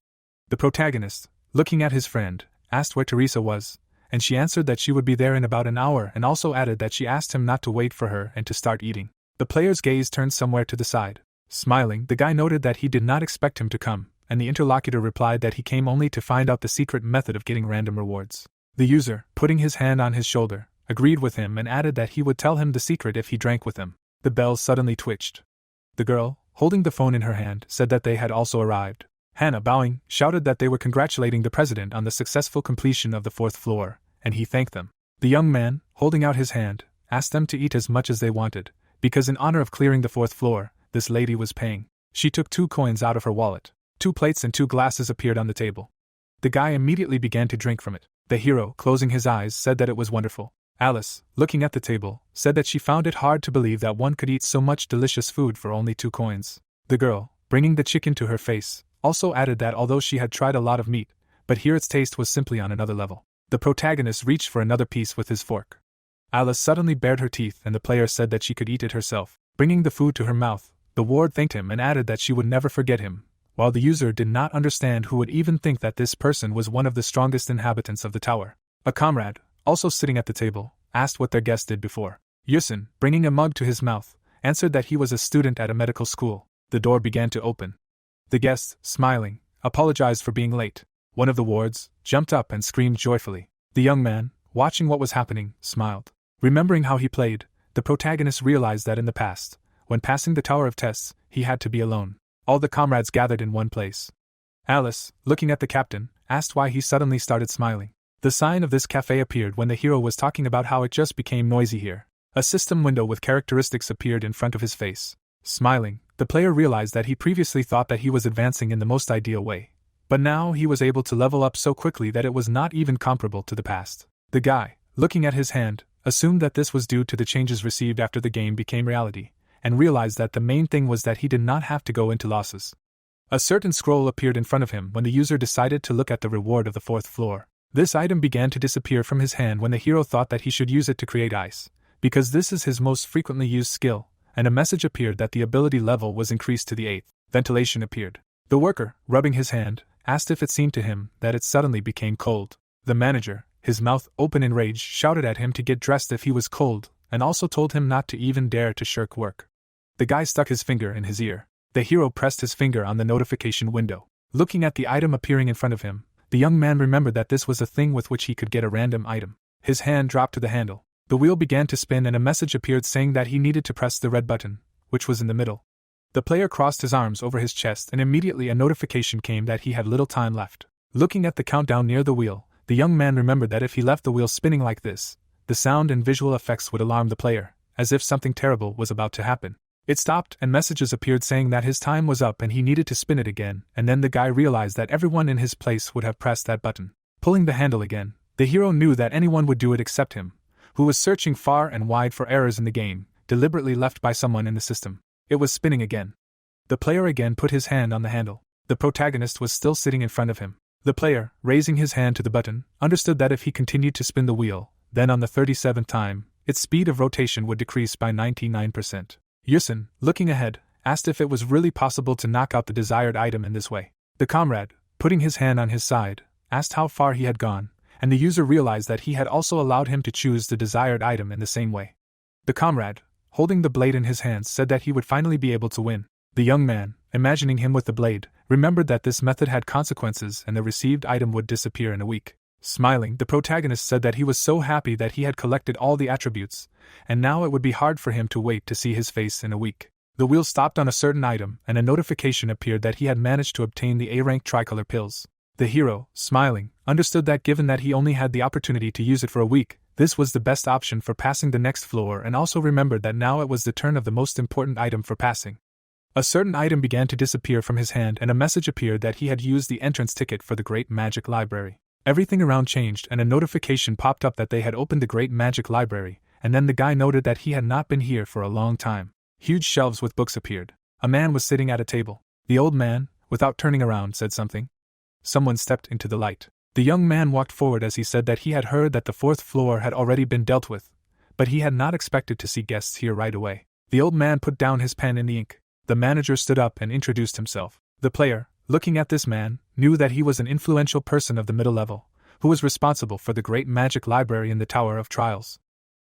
The protagonist, looking at his friend, asked where Teresa was, and she answered that she would be there in about an hour and also added that she asked him not to wait for her and to start eating. The player's gaze turned somewhere to the side. Smiling, the guy noted that he did not expect him to come, and the interlocutor replied that he came only to find out the secret method of getting random rewards. The user, putting his hand on his shoulder, agreed with him and added that he would tell him the secret if he drank with him. The bell suddenly twitched. The girl, holding the phone in her hand, said that they had also arrived. Hannah, bowing, shouted that they were congratulating the president on the successful completion of the 4th floor, and he thanked them. The young man, holding out his hand, asked them to eat as much as they wanted, because in honor of clearing the 4th floor, this lady was paying. She took 2 coins out of her wallet. 2 plates and 2 glasses appeared on the table. The guy immediately began to drink from it. The hero, closing his eyes, said that it was wonderful. Alice, looking at the table, said that she found it hard to believe that one could eat so much delicious food for only 2 coins. The girl, bringing the chicken to her face, also added that although she had tried a lot of meat, but here its taste was simply on another level. The protagonist reached for another piece with his fork. Alice suddenly bared her teeth and the player said that she could eat it herself. Bringing the food to her mouth, the ward thanked him and added that she would never forget him, while the user did not understand who would even think that this person was one of the strongest inhabitants of the tower. A comrade, also sitting at the table, asked what their guest did before. Yusin, bringing a mug to his mouth, answered that he was a student at a medical school. The door began to open. The guest, smiling, apologized for being late. One of the wards jumped up and screamed joyfully. The young man, watching what was happening, smiled. Remembering how he played, the protagonist realized that in the past, when passing the tower of tests, he had to be alone. All the comrades gathered in one place. Alice, looking at the captain, asked why he suddenly started smiling. The sign of this cafe appeared when the hero was talking about how it just became noisy here. A system window with characteristics appeared in front of his face. Smiling, the player realized that he previously thought that he was advancing in the most ideal way. But now he was able to level up so quickly that it was not even comparable to the past. The guy, looking at his hand, assumed that this was due to the changes received after the game became reality, and realized that the main thing was that he did not have to go into losses. A certain scroll appeared in front of him when the user decided to look at the reward of the 4th floor. This item began to disappear from his hand when the hero thought that he should use it to create ice, because this is his most frequently used skill, and a message appeared that the ability level was increased to the 8th. Ventilation appeared. The worker, rubbing his hand, asked if it seemed to him that it suddenly became cold. The manager, his mouth open in rage, shouted at him to get dressed if he was cold, and also told him not to even dare to shirk work. The guy stuck his finger in his ear. The hero pressed his finger on the notification window. Looking at the item appearing in front of him, the young man remembered that this was a thing with which he could get a random item. His hand dropped to the handle. The wheel began to spin and a message appeared saying that he needed to press the red button, which was in the middle. The player crossed his arms over his chest and immediately a notification came that he had little time left. Looking at the countdown near the wheel, the young man remembered that if he left the wheel spinning like this, the sound and visual effects would alarm the player, as if something terrible was about to happen. It stopped and messages appeared saying that his time was up and he needed to spin it again, and then the guy realized that everyone in his place would have pressed that button. Pulling the handle again, the hero knew that anyone would do it except him, who was searching far and wide for errors in the game, deliberately left by someone in the system. It was spinning again. The player again put his hand on the handle. The protagonist was still sitting in front of him. The player, raising his hand to the button, understood that if he continued to spin the wheel, then on the 37th time, its speed of rotation would decrease by 99%. Yusin, looking ahead, asked if it was really possible to knock out the desired item in this way. The comrade, putting his hand on his side, asked how far he had gone, and the user realized that he had also allowed him to choose the desired item in the same way. The comrade, holding the blade in his hands, said that he would finally be able to win. The young man, imagining him with the blade, remembered that this method had consequences and the received item would disappear in a week. Smiling, the protagonist said that he was so happy that he had collected all the attributes, and now it would be hard for him to wait to see his face in a week. The wheel stopped on a certain item and a notification appeared that he had managed to obtain the A-rank tricolor pills. The hero, smiling, understood that given that he only had the opportunity to use it for a week, this was the best option for passing the next floor, and also remembered that now it was the turn of the most important item for passing. A certain item began to disappear from his hand and a message appeared that he had used the entrance ticket for the Great Magic Library. Everything around changed and a notification popped up that they had opened the Great Magic Library, and then the guy noted that he had not been here for a long time. Huge shelves with books appeared. A man was sitting at a table. The old man, without turning around, said something. Someone stepped into the light. The young man walked forward as he said that he had heard that the 4th floor had already been dealt with, but he had not expected to see guests here right away. The old man put down his pen in the ink. The manager stood up and introduced himself. The player, looking at this man, knew that he was an influential person of the middle level, who was responsible for the Great Magic Library in the Tower of Trials.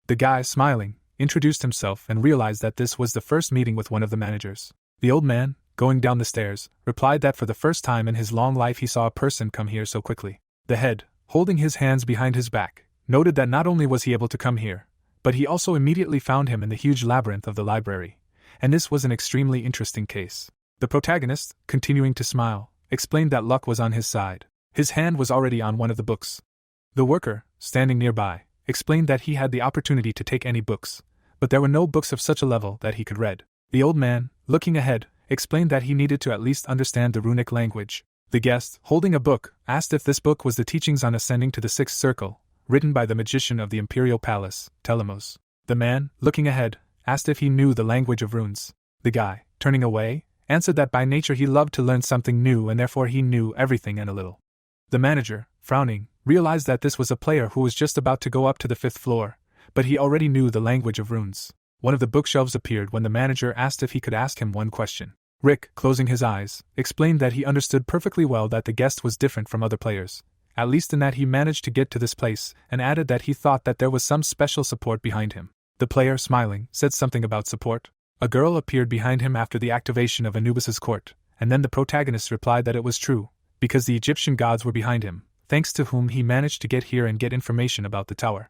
The guy, smiling, introduced himself and realized that this was the first meeting with one of the managers. The old man, going down the stairs, replied that for the first time in his long life he saw a person come here so quickly. The head, holding his hands behind his back, noted that not only was he able to come here, but he also immediately found him in the huge labyrinth of the library, and this was an extremely interesting case. The protagonist, continuing to smile, explained that luck was on his side. His hand was already on one of the books. The worker, standing nearby, explained that he had the opportunity to take any books, but there were no books of such a level that he could read. The old man, looking ahead, explained that he needed to at least understand the runic language. The guest, holding a book, asked if this book was the teachings on ascending to the 6th circle, written by the magician of the Imperial Palace, Telemos. The man, looking ahead, asked if he knew the language of runes. The guy, turning away, answered that by nature he loved to learn something new and therefore he knew everything and a little. The manager, frowning, realized that this was a player who was just about to go up to the 5th floor, but he already knew the language of runes. One of the bookshelves appeared when the manager asked if he could ask him one question. Rick, closing his eyes, explained that he understood perfectly well that the guest was different from other players, at least in that he managed to get to this place, and added that he thought that there was some special support behind him. The player, smiling, said something about support. A girl appeared behind him after the activation of Anubis's court, and then the protagonist replied that it was true, because the Egyptian gods were behind him, thanks to whom he managed to get here and get information about the tower.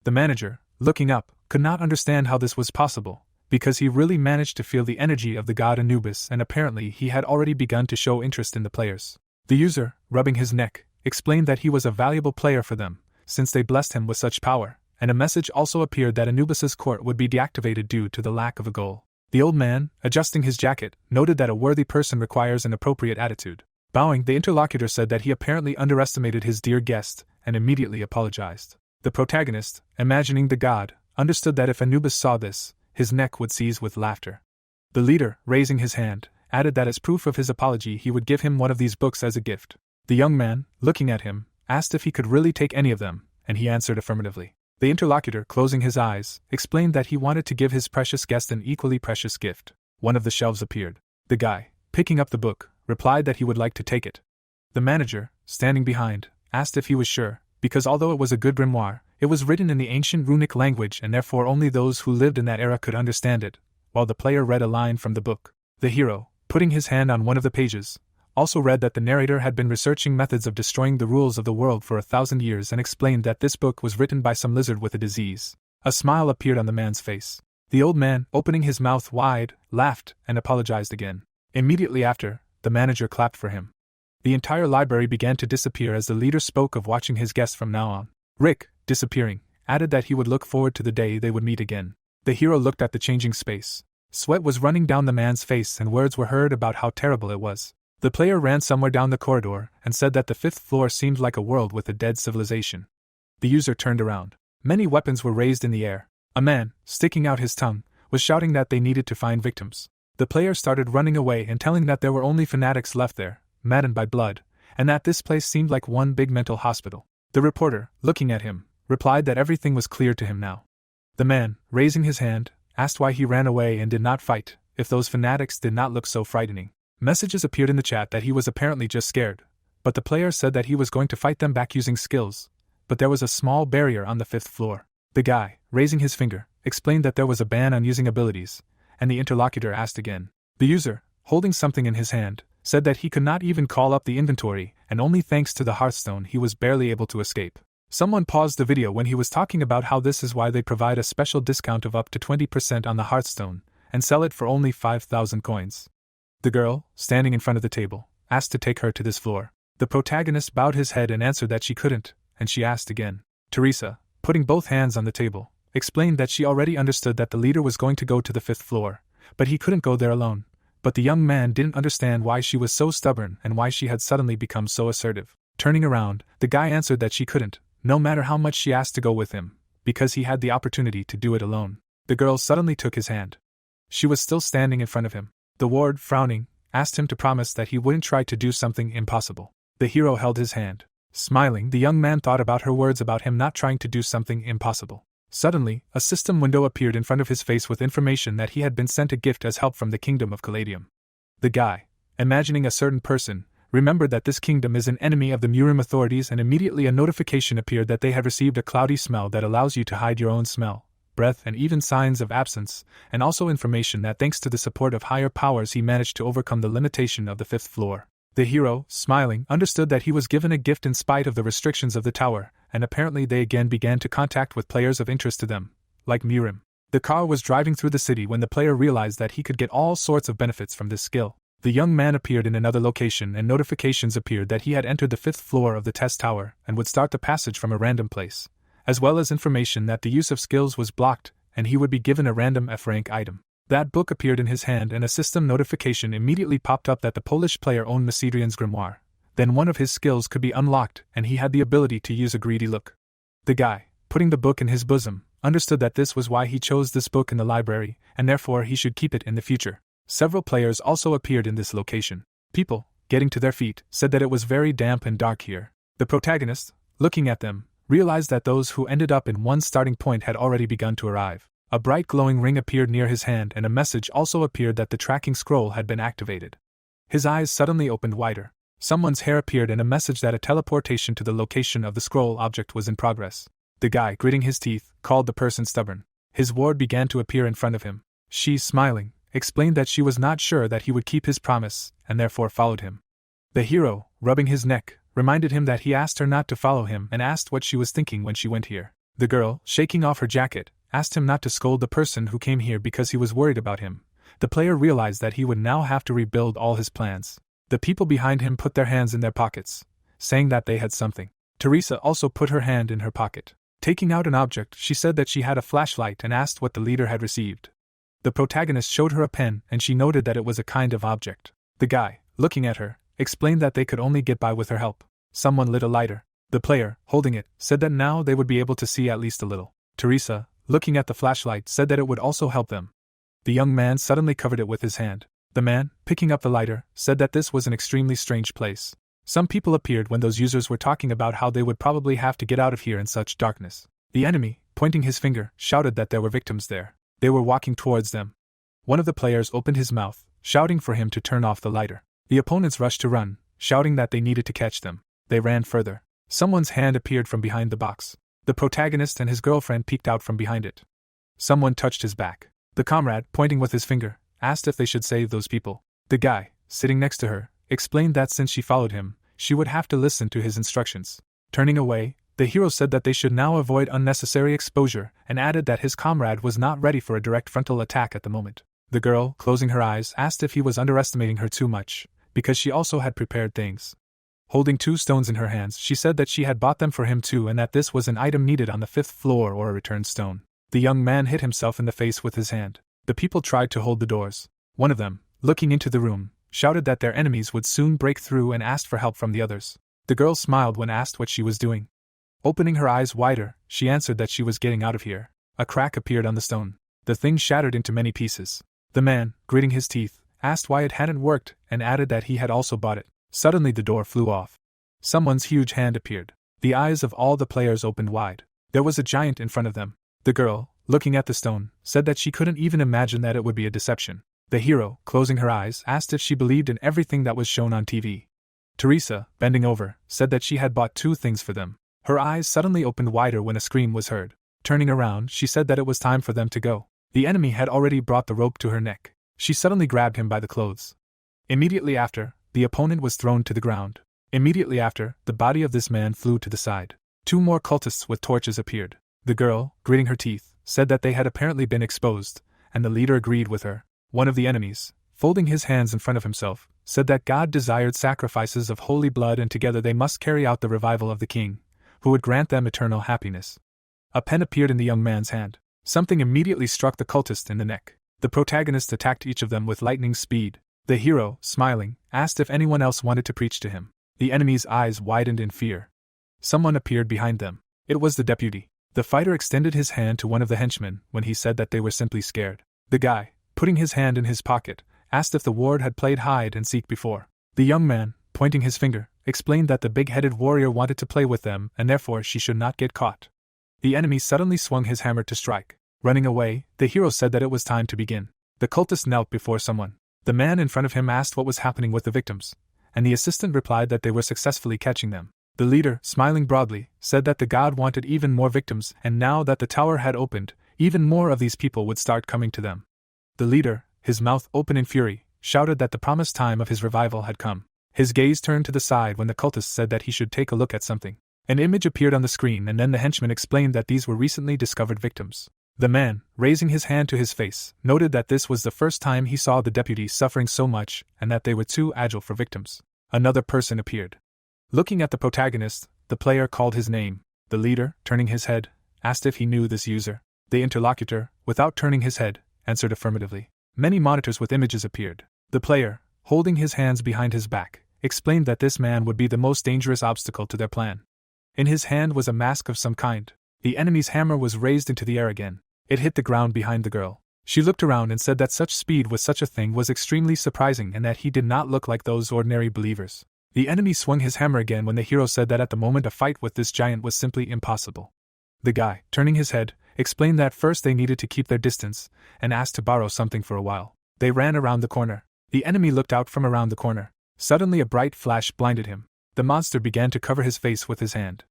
The manager, looking up, could not understand how this was possible, because he really managed to feel the energy of the god Anubis, and apparently he had already begun to show interest in the players. The user, rubbing his neck, explained that he was a valuable player for them, since they blessed him with such power, and a message also appeared that Anubis's court would be deactivated due to the lack of a goal. The old man, adjusting his jacket, noted that a worthy person requires an appropriate attitude. Bowing, the interlocutor said that he apparently underestimated his dear guest, and immediately apologized. The protagonist, imagining the god, understood that if Anubis saw this, his neck would seize with laughter. The leader, raising his hand, added that as proof of his apology he would give him one of these books as a gift. The young man, looking at him, asked if he could really take any of them, and he answered affirmatively. The interlocutor, closing his eyes, explained that he wanted to give his precious guest an equally precious gift. One of the shelves appeared. The guy, picking up the book, replied that he would like to take it. The manager, standing behind, asked if he was sure, because although it was a good grimoire, it was written in the ancient runic language and therefore only those who lived in that era could understand it, while the player read a line from the book. The hero, putting his hand on one of the pages, also read that the narrator had been researching methods of destroying the rules of the world for 1,000 years and explained that this book was written by some lizard with a disease. A smile appeared on the man's face. The old man, opening his mouth wide, laughed and apologized again. Immediately after, the manager clapped for him. The entire library began to disappear as the leader spoke of watching his guests from now on. Rick, disappearing, added that he would look forward to the day they would meet again. The hero looked at the changing space. Sweat was running down the man's face and words were heard about how terrible it was. The player ran somewhere down the corridor and said that the 5th floor seemed like a world with a dead civilization. The user turned around. Many weapons were raised in the air. A man, sticking out his tongue, was shouting that they needed to find victims. The player started running away and telling that there were only fanatics left there, maddened by blood, and that this place seemed like one big mental hospital. The reporter, looking at him, replied that everything was clear to him now. The man, raising his hand, asked why he ran away and did not fight, if those fanatics did not look so frightening. Messages appeared in the chat that he was apparently just scared, but the player said that he was going to fight them back using skills, but there was a small barrier on the 5th floor. The guy, raising his finger, explained that there was a ban on using abilities, and the interlocutor asked again. The user, holding something in his hand, said that he could not even call up the inventory, and only thanks to the Hearthstone he was barely able to escape. Someone paused the video when he was talking about how this is why they provide a special discount of up to 20% on the Hearthstone, and sell it for only 5,000 coins. The girl, standing in front of the table, asked to take her to this floor. The protagonist bowed his head and answered that she couldn't, and she asked again. Teresa, putting both hands on the table, explained that she already understood that the leader was going to go to the 5th floor, but he couldn't go there alone. But the young man didn't understand why she was so stubborn and why she had suddenly become so assertive. Turning around, the guy answered that she couldn't, no matter how much she asked to go with him, because he had the opportunity to do it alone. The girl suddenly took his hand. She was still standing in front of him. The ward, frowning, asked him to promise that he wouldn't try to do something impossible. The hero held his hand. Smiling, the young man thought about her words about him not trying to do something impossible. Suddenly, a system window appeared in front of his face with information that he had been sent a gift as help from the kingdom of Caladium. The guy, imagining a certain person, remembered that this kingdom is an enemy of the Murim authorities, and immediately a notification appeared that they had received a cloudy smell that allows you to hide your own smell, breath, and even signs of absence, and also information that thanks to the support of higher powers he managed to overcome the limitation of the 5th floor. The hero, smiling, understood that he was given a gift in spite of the restrictions of the tower, and apparently they again began to contact with players of interest to them, like Murim. The car was driving through the city when the player realized that he could get all sorts of benefits from this skill. The young man appeared in another location and notifications appeared that he had entered the 5th floor of the test tower and would start the passage from a random place, as well as information that the use of skills was blocked and he would be given a random F-rank item. That book appeared in his hand and a system notification immediately popped up that the Polish player owned SPEEDRUNS grimoire. Then one of his skills could be unlocked and he had the ability to use a greedy look. The guy, putting the book in his bosom, understood that this was why he chose this book in the library and therefore he should keep it in the future. Several players also appeared in this location. People, getting to their feet, said that it was very damp and dark here. The protagonist, looking at them, realized that those who ended up in one starting point had already begun to arrive. A bright glowing ring appeared near his hand and a message also appeared that the tracking scroll had been activated. His eyes suddenly opened wider. Someone's hair appeared and a message that a teleportation to the location of the scroll object was in progress. The guy, gritting his teeth, called the person stubborn. His ward began to appear in front of him. She, smiling, explained that she was not sure that he would keep his promise, and therefore followed him. The hero, rubbing his neck, reminded him that he asked her not to follow him and asked what she was thinking when she went here. The girl, shaking off her jacket, asked him not to scold the person who came here because he was worried about him. The player realized that he would now have to rebuild all his plans. The people behind him put their hands in their pockets, saying that they had something. Teresa also put her hand in her pocket. Taking out an object, she said that she had a flashlight and asked what the leader had received. The protagonist showed her a pen and she noted that it was a kind of object. The guy, looking at her, explained that they could only get by with her help. Someone lit a lighter. The player, holding it, said that now they would be able to see at least a little. Teresa, looking at the flashlight, said that it would also help them. The young man suddenly covered it with his hand. The man, picking up the lighter, said that this was an extremely strange place. Some people appeared when those users were talking about how they would probably have to get out of here in such darkness. The enemy, pointing his finger, shouted that there were victims there. They were walking towards them. One of the players opened his mouth, shouting for him to turn off the lighter. The opponents rushed to run, shouting that they needed to catch them. They ran further. Someone's hand appeared from behind the box. The protagonist and his girlfriend peeked out from behind it. Someone touched his back. The comrade, pointing with his finger, asked if they should save those people. The guy, sitting next to her, explained that since she followed him, she would have to listen to his instructions. Turning away, the hero said that they should now avoid unnecessary exposure and added that his comrade was not ready for a direct frontal attack at the moment. The girl, closing her eyes, asked if he was underestimating her too much, because she also had prepared things. Holding 2 stones in her hands, she said that she had bought them for him too and that this was an item needed on the 5th floor or a return stone. The young man hit himself in the face with his hand. The people tried to hold the doors. One of them, looking into the room, shouted that their enemies would soon break through and asked for help from the others. The girl smiled when asked what she was doing. Opening her eyes wider, she answered that she was getting out of here. A crack appeared on the stone. The thing shattered into many pieces. The man, gritting his teeth, asked why it hadn't worked and added that he had also bought it. Suddenly the door flew off. Someone's huge hand appeared. The eyes of all the players opened wide. There was a giant in front of them. The girl, looking at the stone, said that she couldn't even imagine that it would be a deception. The hero, closing her eyes, asked if she believed in everything that was shown on TV. Teresa, bending over, said that she had bought 2 things for them. Her eyes suddenly opened wider when a scream was heard. Turning around, she said that it was time for them to go. The enemy had already brought the rope to her neck. She suddenly grabbed him by the clothes. Immediately after, the opponent was thrown to the ground. Immediately after, the body of this man flew to the side. 2 more cultists with torches appeared. The girl, gritting her teeth, said that they had apparently been exposed, and the leader agreed with her. One of the enemies, folding his hands in front of himself, said that God desired sacrifices of holy blood and together they must carry out the revival of the king, who would grant them eternal happiness. A pen appeared in the young man's hand. Something immediately struck the cultist in the neck. The protagonist attacked each of them with lightning speed. The hero, smiling, asked if anyone else wanted to preach to him. The enemy's eyes widened in fear. Someone appeared behind them. It was the deputy. The fighter extended his hand to one of the henchmen when he said that they were simply scared. The guy, putting his hand in his pocket, asked if the ward had played hide and seek before. The young man, pointing his finger, explained that the big-headed warrior wanted to play with them and therefore she should not get caught. The enemy suddenly swung his hammer to strike. Running away, the hero said that it was time to begin. The cultist knelt before someone. The man in front of him asked what was happening with the victims, and the assistant replied that they were successfully catching them. The leader, smiling broadly, said that the god wanted even more victims and now that the tower had opened, even more of these people would start coming to them. The leader, his mouth open in fury, shouted that the promised time of his revival had come. His gaze turned to the side when the cultist said that he should take a look at something. An image appeared on the screen and then the henchman explained that these were recently discovered victims. The man, raising his hand to his face, noted that this was the first time he saw the deputy suffering so much and that they were too agile for victims. Another person appeared. Looking at the protagonist, the player called his name. The leader, turning his head, asked if he knew this user. The interlocutor, without turning his head, answered affirmatively. Many monitors with images appeared. The player, holding his hands behind his back, explained that this man would be the most dangerous obstacle to their plan. In his hand was a mask of some kind. The enemy's hammer was raised into the air again. It hit the ground behind the girl. She looked around and said that such speed with such a thing was extremely surprising and that he did not look like those ordinary believers. The enemy swung his hammer again when the hero said that at the moment a fight with this giant was simply impossible. The guy, turning his head, explained that first they needed to keep their distance and asked to borrow something for a while. They ran around the corner. The enemy looked out from around the corner. Suddenly a bright flash blinded him. The monster began to cover his face with his hand.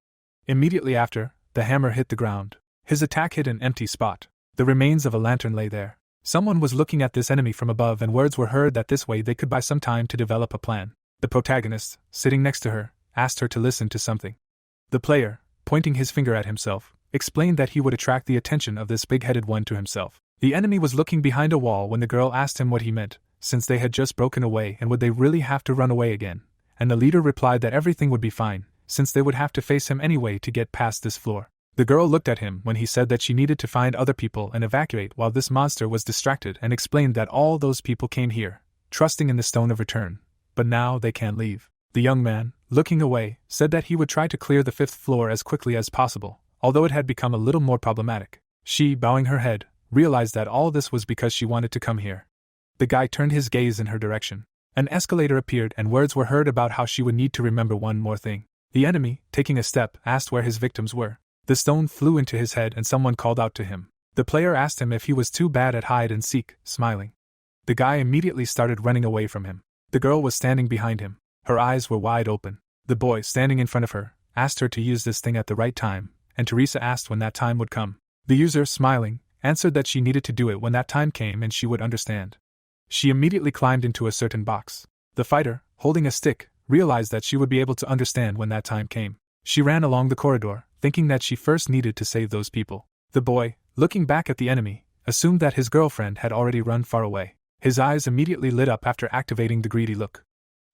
Immediately after, the hammer hit the ground. His attack hit an empty spot. The remains of a lantern lay there. Someone was looking at this enemy from above, and words were heard that this way they could buy some time to develop a plan. The protagonist, sitting next to her, asked her to listen to something. The player, pointing his finger at himself, explained that he would attract the attention of this big-headed one to himself. The enemy was looking behind a wall when the girl asked him what he meant, since they had just broken away, and would they really have to run away again? And the leader replied that everything would be fine, since they would have to face him anyway to get past this floor. The girl looked at him when he said that she needed to find other people and evacuate while this monster was distracted, and explained that all those people came here, trusting in the stone of return, but now they can't leave. The young man, looking away, said that he would try to clear the 5th floor as quickly as possible, although it had become a little more problematic. She, bowing her head, realized that all this was because she wanted to come here. The guy turned his gaze in her direction. An escalator appeared, and words were heard about how she would need to remember one more thing. The enemy, taking a step, asked where his victims were. The stone flew into his head and someone called out to him. The player asked him if he was too bad at hide and seek, smiling. The guy immediately started running away from him. The girl was standing behind him. Her eyes were wide open. The boy, standing in front of her, asked her to use this thing at the right time, and Teresa asked when that time would come. The user, smiling, answered that she needed to do it when that time came and she would understand. She immediately climbed into a certain box. The fighter, holding a stick, realized that she would be able to understand when that time came. She ran along the corridor, thinking that she first needed to save those people. The boy, looking back at the enemy, assumed that his girlfriend had already run far away. His eyes immediately lit up after activating the greedy look.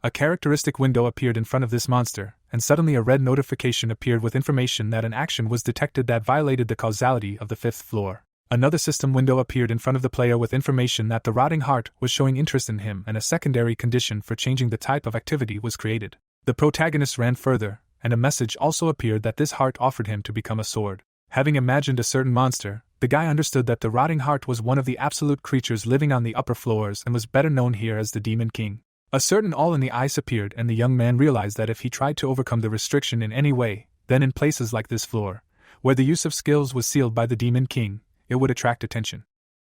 A characteristic window appeared in front of this monster, and suddenly a red notification appeared with information that an action was detected that violated the causality of the 5th floor. Another system window appeared in front of the player with information that the rotting heart was showing interest in him, and a secondary condition for changing the type of activity was created. The protagonist ran further, and a message also appeared that this heart offered him to become a sword. Having imagined a certain monster, the guy understood that the rotting heart was one of the absolute creatures living on the upper floors and was better known here as the Demon King. A certain all in the ice appeared, and the young man realized that if he tried to overcome the restriction in any way, then in places like this floor, where the use of skills was sealed by the Demon King, it would attract attention.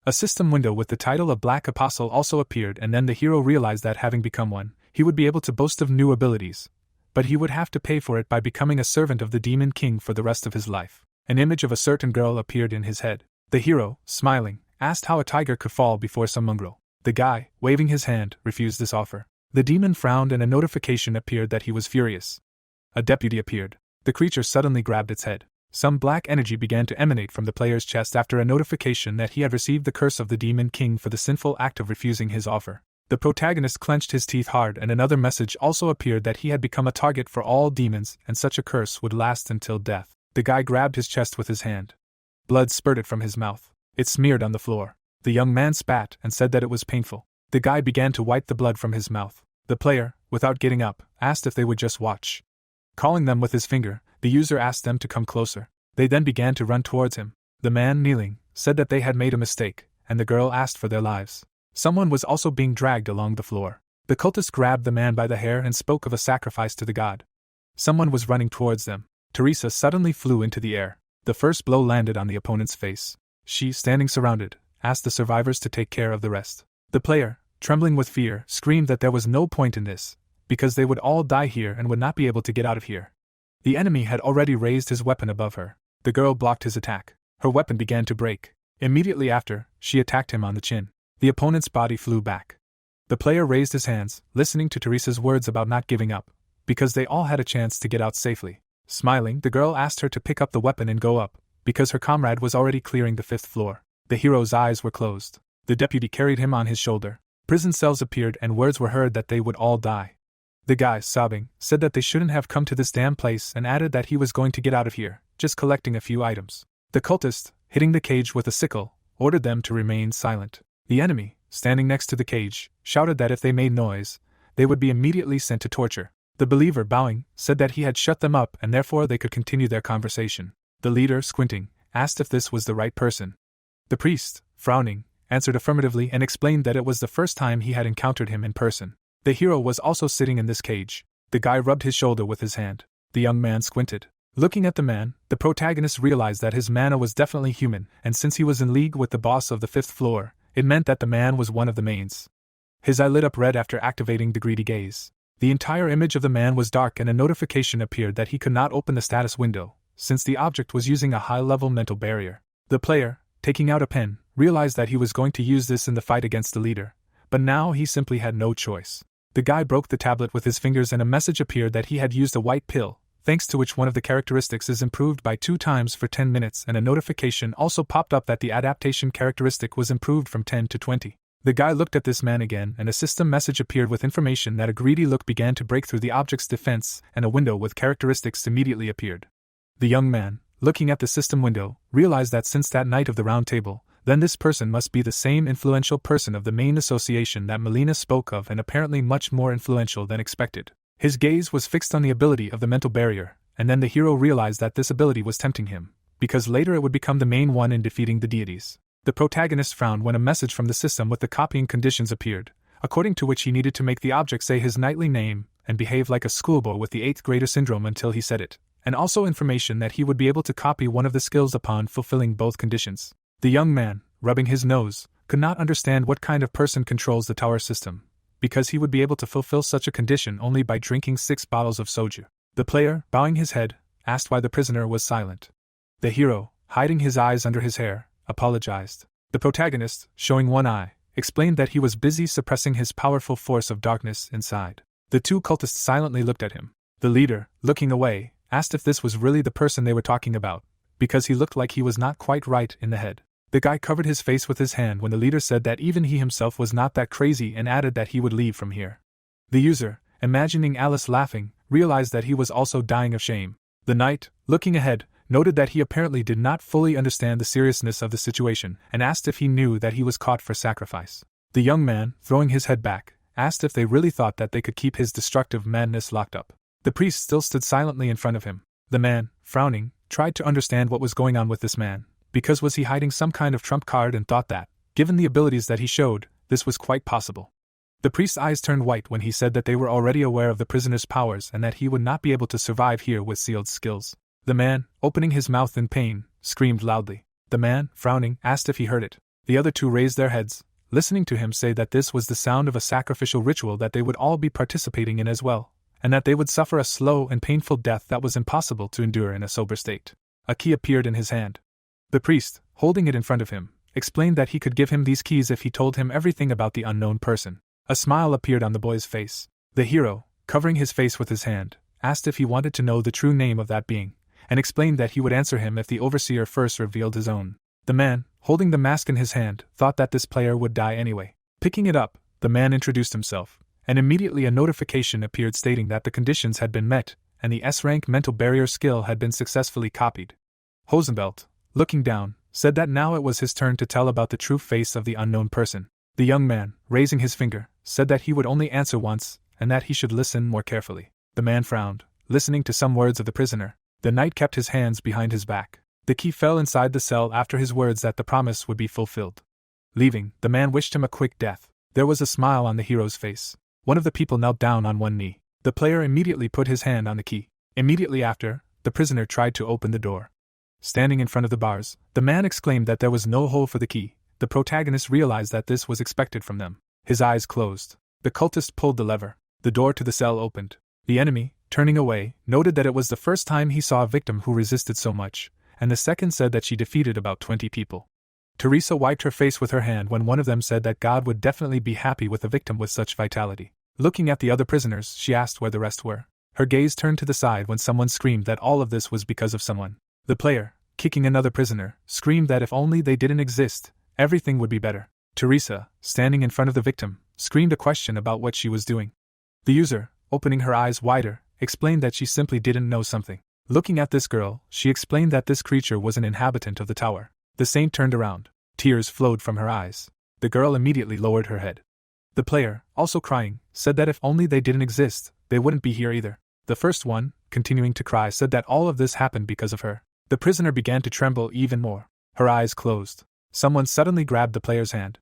A system window with the title of Black Apostle also appeared, and then the hero realized that having become one, he would be able to boast of new abilities, but he would have to pay for it by becoming a servant of the Demon King for the rest of his life. An image of a certain girl appeared in his head. The hero, smiling, asked how a tiger could fall before some mongrel. The guy, waving his hand, refused this offer. The demon frowned, and a notification appeared that he was furious. A deputy appeared. The creature suddenly grabbed its head. Some black energy began to emanate from the player's chest after a notification that he had received the curse of the Demon King for the sinful act of refusing his offer. The protagonist clenched his teeth hard, and another message also appeared that he had become a target for all demons, and such a curse would last until death. The guy grabbed his chest with his hand. Blood spurted from his mouth. It smeared on the floor. The young man spat and said that it was painful. The guy began to wipe the blood from his mouth. The player, without getting up, asked if they would just watch. Calling them with his finger, the user asked them to come closer. They then began to run towards him. The man, kneeling, said that they had made a mistake, and the girl asked for their lives. Someone was also being dragged along the floor. The cultist grabbed the man by the hair and spoke of a sacrifice to the god. Someone was running towards them. Teresa suddenly flew into the air. The first blow landed on the opponent's face. She, standing surrounded, asked the survivors to take care of the rest. The player, trembling with fear, screamed that there was no point in this, because they would all die here and would not be able to get out of here. The enemy had already raised his weapon above her. The girl blocked his attack. Her weapon began to break. Immediately after, she attacked him on the chin. The opponent's body flew back. The player raised his hands, listening to Teresa's words about not giving up, because they all had a chance to get out safely. Smiling, the girl asked her to pick up the weapon and go up, because her comrade was already clearing the 5th floor. The hero's eyes were closed. The deputy carried him on his shoulder. Prison cells appeared, and words were heard that they would all die. The guy, sobbing, said that they shouldn't have come to this damn place, and added that he was going to get out of here, just collecting a few items. The cultist, hitting the cage with a sickle, ordered them to remain silent. The enemy, standing next to the cage, shouted that if they made noise, they would be immediately sent to torture. The believer, bowing, said that he had shut them up and therefore they could continue their conversation. The leader, squinting, asked if this was the right person. The priest, frowning, answered affirmatively and explained that it was the first time he had encountered him in person. The hero was also sitting in this cage. The guy rubbed his shoulder with his hand. The young man squinted. Looking at the man, the protagonist realized that his mana was definitely human, and since he was in league with the boss of the 5th floor, it meant that the man was one of the mains. His eye lit up red after activating the greedy gaze. The entire image of the man was dark, and a notification appeared that he could not open the status window, since the object was using a high-level mental barrier. The player, taking out a pen, realized that he was going to use this in the fight against the leader, but now he simply had no choice. The guy broke the tablet with his fingers and a message appeared that he had used a white pill, thanks to which one of the characteristics is improved by 2 times for 10 minutes, and a notification also popped up that the adaptation characteristic was improved from 10 to 20. The guy looked at this man again and a system message appeared with information that a greedy look began to break through the object's defense and a window with characteristics immediately appeared. The young man, looking at the system window, realized that since that night of the round table, then this person must be the same influential person of the main association that Melina spoke of and apparently much more influential than expected. His gaze was fixed on the ability of the mental barrier, and then the hero realized that this ability was tempting him, because later it would become the main one in defeating the deities. The protagonist frowned when a message from the system with the copying conditions appeared, according to which he needed to make the object say his knightly name and behave like a schoolboy with the 8th grader syndrome until he said it, and also information that he would be able to copy one of the skills upon fulfilling both conditions. The young man, rubbing his nose, could not understand what kind of person controls the tower system, because he would be able to fulfill such a condition only by drinking 6 bottles of soju. The player, bowing his head, asked why the prisoner was silent. The hero, hiding his eyes under his hair, apologized. The protagonist, showing one eye, explained that he was busy suppressing his powerful force of darkness inside. The 2 cultists silently looked at him. The leader, looking away, asked if this was really the person they were talking about, because he looked like he was not quite right in the head. The guy covered his face with his hand when the leader said that even he himself was not that crazy and added that he would leave from here. The user, imagining Alice laughing, realized that he was also dying of shame. The knight, looking ahead, noted that he apparently did not fully understand the seriousness of the situation and asked if he knew that he was caught for sacrifice. The young man, throwing his head back, asked if they really thought that they could keep his destructive madness locked up. The priest still stood silently in front of him. The man, frowning, tried to understand what was going on with this man, because was he hiding some kind of trump card and thought that, given the abilities that he showed, this was quite possible. The priest's eyes turned white when he said that they were already aware of the prisoner's powers and that he would not be able to survive here with sealed skills. The man, opening his mouth in pain, screamed loudly. The man, frowning, asked if he heard it. The other 2 raised their heads, listening to him say that this was the sound of a sacrificial ritual that they would all be participating in as well, and that they would suffer a slow and painful death that was impossible to endure in a sober state. A key appeared in his hand. The priest, holding it in front of him, explained that he could give him these keys if he told him everything about the unknown person. A smile appeared on the boy's face. The hero, covering his face with his hand, asked if he wanted to know the true name of that being, and explained that he would answer him if the overseer first revealed his own. The man, holding the mask in his hand, thought that this player would die anyway. Picking it up, the man introduced himself, and immediately a notification appeared stating that the conditions had been met, and the S-rank mental barrier skill had been successfully copied. Hosenbelt, looking down, said that now it was his turn to tell about the true face of the unknown person. The young man, raising his finger, said that he would only answer once, and that he should listen more carefully. The man frowned, listening to some words of the prisoner. The knight kept his hands behind his back. The key fell inside the cell after his words that the promise would be fulfilled. Leaving, the man wished him a quick death. There was a smile on the hero's face. One of the people knelt down on one knee. The player immediately put his hand on the key. Immediately after, the prisoner tried to open the door. Standing in front of the bars, the man exclaimed that there was no hole for the key. The protagonist realized that this was expected from them. His eyes closed. The cultist pulled the lever. The door to the cell opened. The enemy, turning away, noted that it was the first time he saw a victim who resisted so much, and the second said that she defeated about 20 people. Teresa wiped her face with her hand when one of them said that God would definitely be happy with a victim with such vitality. Looking at the other prisoners, she asked where the rest were. Her gaze turned to the side when someone screamed that all of this was because of someone. The player, kicking another prisoner, screamed that if only they didn't exist, everything would be better. Teresa, standing in front of the victim, screamed a question about what she was doing. The user, opening her eyes wider, explained that she simply didn't know something. Looking at this girl, she explained that this creature was an inhabitant of the tower. The saint turned around. Tears flowed from her eyes. The girl immediately lowered her head. The player, also crying, said that if only they didn't exist, they wouldn't be here either. The first one, continuing to cry, said that all of this happened because of her. The prisoner began to tremble even more. Her eyes closed. Someone suddenly grabbed the player's hand.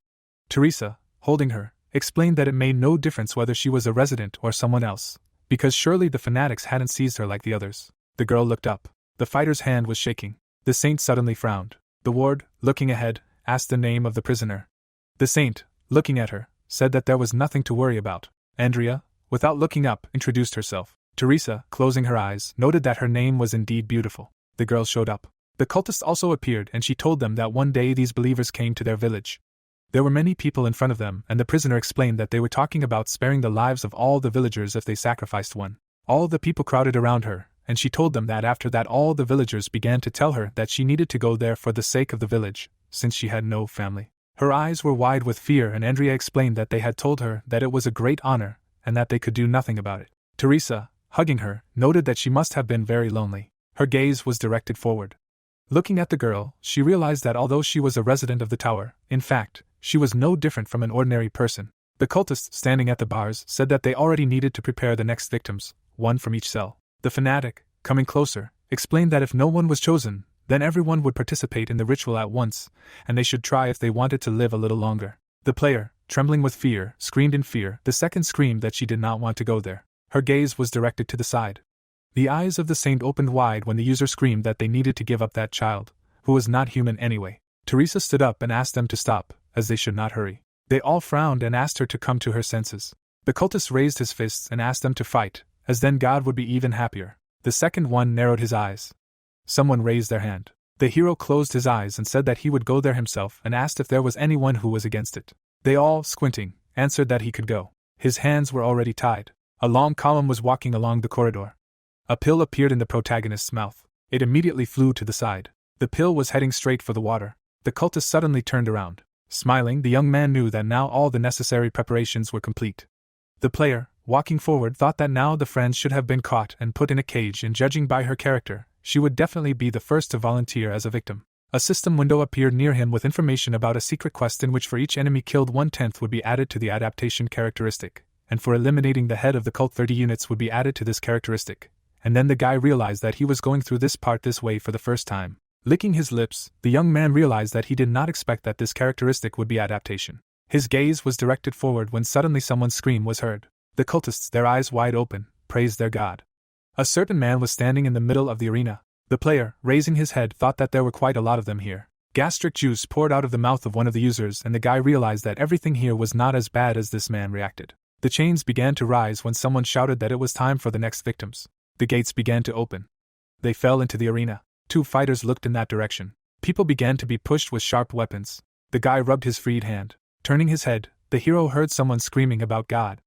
Teresa, holding her, explained that it made no difference whether she was a resident or someone else, because surely the fanatics hadn't seized her like the others. The girl looked up. The fighter's hand was shaking. The saint suddenly frowned. The ward, looking ahead, asked the name of the prisoner. The saint, looking at her, said that there was nothing to worry about. Andrea, without looking up, introduced herself. Teresa, closing her eyes, noted that her name was indeed beautiful. The girl showed up. The cultist also appeared and she told them that one day these believers came to their village. There were many people in front of them and the prisoner explained that they were talking about sparing the lives of all the villagers if they sacrificed one. All the people crowded around her, and she told them that after that all the villagers began to tell her that she needed to go there for the sake of the village, since she had no family. Her eyes were wide with fear and Andrea explained that they had told her that it was a great honor and that they could do nothing about it. Teresa, hugging her, noted that she must have been very lonely. Her gaze was directed forward. Looking at the girl, she realized that although she was a resident of the tower, in fact, she was no different from an ordinary person. The cultists standing at the bars said that they already needed to prepare the next victims, one from each cell. The fanatic, coming closer, explained that if no one was chosen, then everyone would participate in the ritual at once, and they should try if they wanted to live a little longer. The player, trembling with fear, screamed in fear. The second screamed that she did not want to go there. Her gaze was directed to the side. The eyes of the saint opened wide when the user screamed that they needed to give up that child, who was not human anyway. Teresa stood up and asked them to stop, as they should not hurry. They all frowned and asked her to come to her senses. The cultist raised his fists and asked them to fight, as then God would be even happier. The second one narrowed his eyes. Someone raised their hand. The hero closed his eyes and said that he would go there himself and asked if there was anyone who was against it. They all, squinting, answered that he could go. His hands were already tied. A long column was walking along the corridor. A pill appeared in the protagonist's mouth. It immediately flew to the side. The pill was heading straight for the water. The cultist suddenly turned around. Smiling, the young man knew that now all the necessary preparations were complete. The player, walking forward, thought that now the friends should have been caught and put in a cage, and judging by her character, she would definitely be the first to volunteer as a victim. A system window appeared near him with information about a secret quest in which for each enemy killed 1/10 would be added to the adaptation characteristic, and for eliminating the head of the cult 30 units would be added to this characteristic. And then the guy realized that he was going through this part this way for the first time. Licking his lips, the young man realized that he did not expect that this characteristic would be adaptation. His gaze was directed forward when suddenly someone's scream was heard. The cultists, their eyes wide open, praised their god. A certain man was standing in the middle of the arena. The player, raising his head, thought that there were quite a lot of them here. Gastric juice poured out of the mouth of one of the users and the guy realized that everything here was not as bad as this man reacted. The chains began to rise when someone shouted that it was time for the next victims. The gates began to open. They fell into the arena. 2 fighters looked in that direction. People began to be pushed with sharp weapons. The guy rubbed his freed hand. Turning his head, the hero heard someone screaming about God.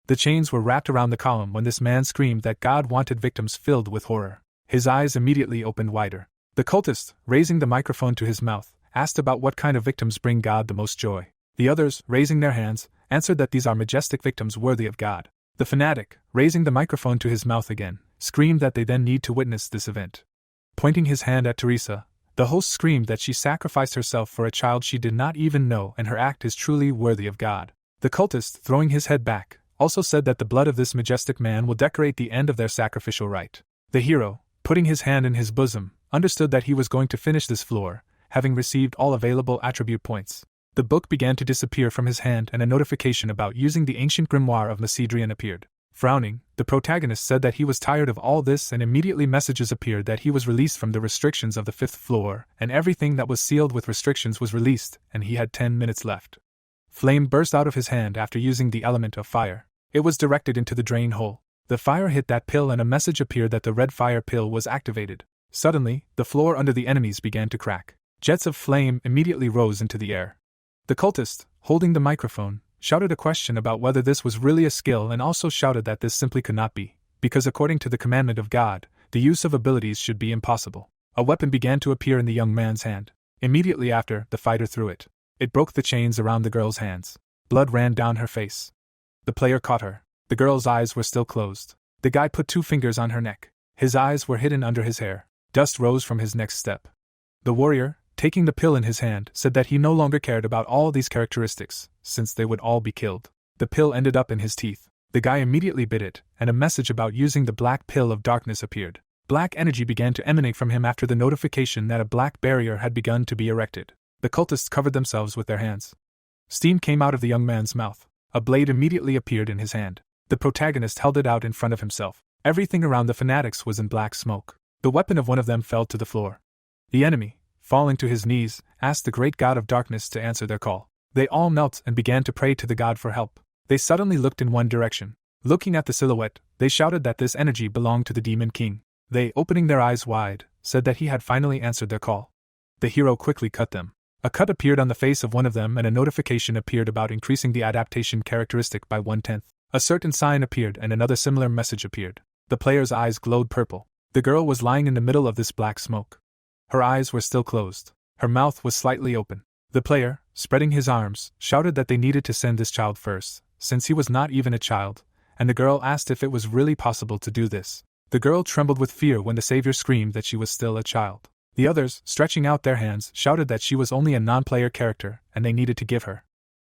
The chains were wrapped around the column when this man screamed that God wanted victims filled with horror. His eyes immediately opened wider. The cultist, raising the microphone to his mouth, asked about what kind of victims bring God the most joy. The others, raising their hands, answered that these are majestic victims worthy of God. The fanatic, raising the microphone to his mouth again, screamed that they then need to witness this event. Pointing his hand at Teresa, the host screamed that she sacrificed herself for a child she did not even know and her act is truly worthy of God. The cultist, throwing his head back, also said that the blood of this majestic man will decorate the end of their sacrificial rite. The hero, putting his hand in his bosom, understood that he was going to finish this floor, having received all available attribute points. The book began to disappear from his hand and a notification about using the ancient grimoire of SPEEDRUNS appeared. Frowning, the protagonist said that he was tired of all this and immediately messages appeared that he was released from the restrictions of the 5th floor and everything that was sealed with restrictions was released and he had 10 minutes left. Flame burst out of his hand after using the element of fire. It was directed into the drain hole. The fire hit that pill and a message appeared that the red fire pill was activated. Suddenly, the floor under the enemies began to crack. Jets of flame immediately rose into the air. The cultist, holding the microphone, shouted a question about whether this was really a skill and also shouted that this simply could not be, because according to the commandment of God, the use of abilities should be impossible. A weapon began to appear in the young man's hand. Immediately after, the fighter threw it. It broke the chains around the girl's hands. Blood ran down her face. The player caught her. The girl's eyes were still closed. The guy put 2 fingers on her neck. His eyes were hidden under his hair. Dust rose from his next step. The warrior, taking the pill in his hand, said that he no longer cared about all these characteristics, since they would all be killed. The pill ended up in his teeth. The guy immediately bit it, and a message about using the black pill of darkness appeared. Black energy began to emanate from him after the notification that a black barrier had begun to be erected. The cultists covered themselves with their hands. Steam came out of the young man's mouth. A blade immediately appeared in his hand. The protagonist held it out in front of himself. Everything around the fanatics was in black smoke. The weapon of one of them fell to the floor. The enemy, falling to his knees, asked the great god of darkness to answer their call. They all knelt and began to pray to the god for help. They suddenly looked in one direction. Looking at the silhouette, they shouted that this energy belonged to the demon king. They, opening their eyes wide, said that he had finally answered their call. The hero quickly cut them. A cut appeared on the face of one of them and a notification appeared about increasing the adaptation characteristic by 1/10. A certain sign appeared and another similar message appeared. The player's eyes glowed purple. The girl was lying in the middle of this black smoke. Her eyes were still closed. Her mouth was slightly open. The player, spreading his arms, shouted that they needed to send this child first, since he was not even a child, and the girl asked if it was really possible to do this. The girl trembled with fear when the savior screamed that she was still a child. The others, stretching out their hands, shouted that she was only a non-player character and they needed to give her.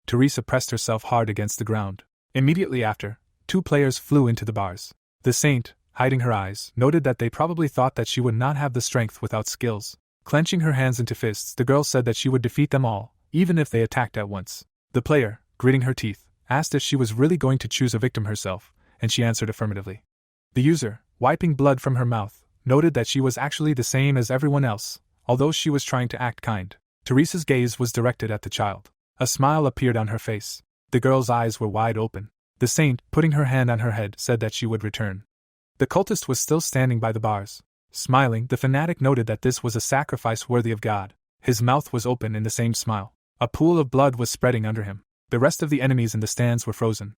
Teresa pressed herself hard against the ground. Immediately after, 2 players flew into the bars. The saint, hiding her eyes, noted that they probably thought that she would not have the strength without skills. Clenching her hands into fists, the girl said that she would defeat them all, even if they attacked at once. The player, gritting her teeth, asked if she was really going to choose a victim herself, and she answered affirmatively. The user, wiping blood from her mouth, noted that she was actually the same as everyone else, although she was trying to act kind. Teresa's gaze was directed at the child. A smile appeared on her face. The girl's eyes were wide open. The saint, putting her hand on her head, said that she would return. The cultist was still standing by the bars. Smiling, the fanatic noted that this was a sacrifice worthy of God. His mouth was open in the same smile. A pool of blood was spreading under him. The rest of the enemies in the stands were frozen.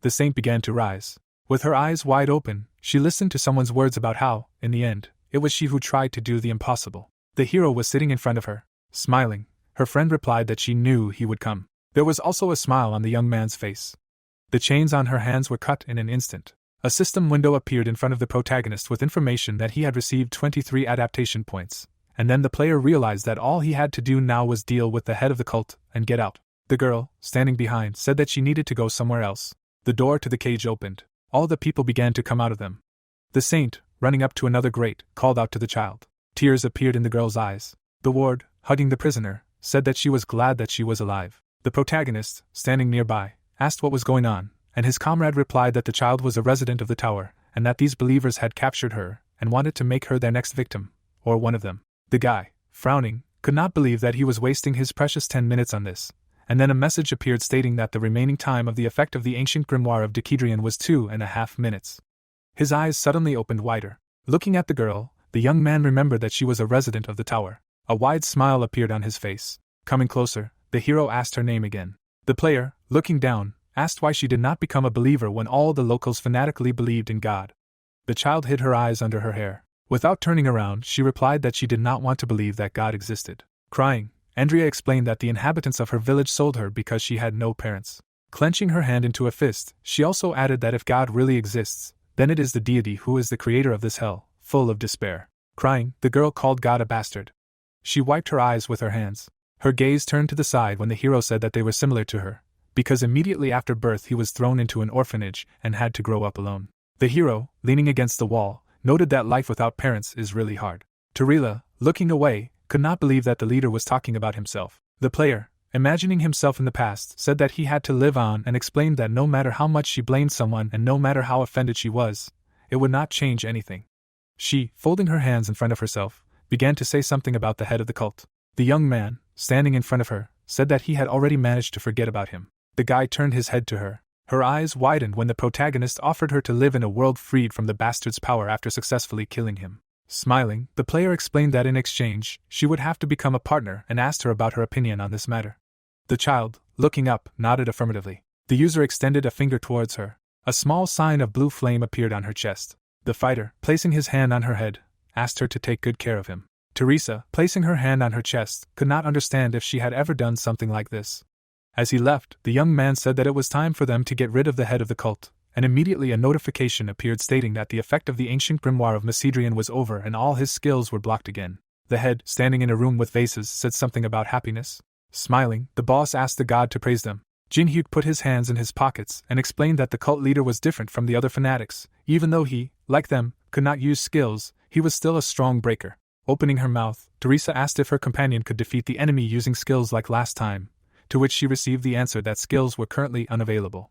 The saint began to rise. With her eyes wide open, she listened to someone's words about how, in the end, it was she who tried to do the impossible. The hero was sitting in front of her. Smiling, her friend replied that she knew he would come. There was also a smile on the young man's face. The chains on her hands were cut in an instant. A system window appeared in front of the protagonist with information that he had received 23 adaptation points, and then the player realized that all he had to do now was deal with the head of the cult and get out. The girl, standing behind, said that she needed to go somewhere else. The door to the cage opened. All the people began to come out of them. The saint, running up to another grate, called out to the child. Tears appeared in the girl's eyes. The ward, hugging the prisoner, said that she was glad that she was alive. The protagonist, standing nearby, asked what was going on, and his comrade replied that the child was a resident of the tower, and that these believers had captured her and wanted to make her their next victim, or one of them. The guy, frowning, could not believe that he was wasting his precious 10 minutes on this, and then a message appeared stating that the remaining time of the effect of the ancient grimoire of Decedrian was 2.5 minutes. His eyes suddenly opened wider. Looking at the girl, the young man remembered that she was a resident of the tower. A wide smile appeared on his face. Coming closer, the hero asked her name again. The player, looking down, asked why she did not become a believer when all the locals fanatically believed in God. The child hid her eyes under her hair. Without turning around, she replied that she did not want to believe that God existed. Crying, Andrea explained that the inhabitants of her village sold her because she had no parents. Clenching her hand into a fist, she also added that if God really exists, then it is the deity who is the creator of this hell, full of despair. Crying, the girl called God a bastard. She wiped her eyes with her hands. Her gaze turned to the side when the hero said that they were similar to her, because immediately after birth he was thrown into an orphanage and had to grow up alone. The hero, leaning against the wall, noted that life without parents is really hard. Teresa, looking away, could not believe that the leader was talking about himself. The player, imagining himself in the past, said that he had to live on and explained that no matter how much she blamed someone and no matter how offended she was, it would not change anything. She, folding her hands in front of herself, began to say something about the head of the cult. The young man, standing in front of her, said that he had already managed to forget about him. The guy turned his head to her. Her eyes widened when the protagonist offered her to live in a world freed from the bastard's power after successfully killing him. Smiling, the player explained that in exchange, she would have to become a partner and asked her about her opinion on this matter. The child, looking up, nodded affirmatively. The user extended a finger towards her. A small sign of blue flame appeared on her chest. The fighter, placing his hand on her head, asked her to take good care of him. Teresa, placing her hand on her chest, could not understand if she had ever done something like this. As he left, the young man said that it was time for them to get rid of the head of the cult, and immediately a notification appeared stating that the effect of the ancient grimoire of Decedrian was over and all his skills were blocked again. The head, standing in a room with vases, said something about happiness. Smiling, the boss asked the god to praise them. Jinhyuk put his hands in his pockets and explained that the cult leader was different from the other fanatics. Even though he, like them, could not use skills, he was still a strong breaker. Opening her mouth, Teresa asked if her companion could defeat the enemy using skills like last time, to which she received the answer that skills were currently unavailable.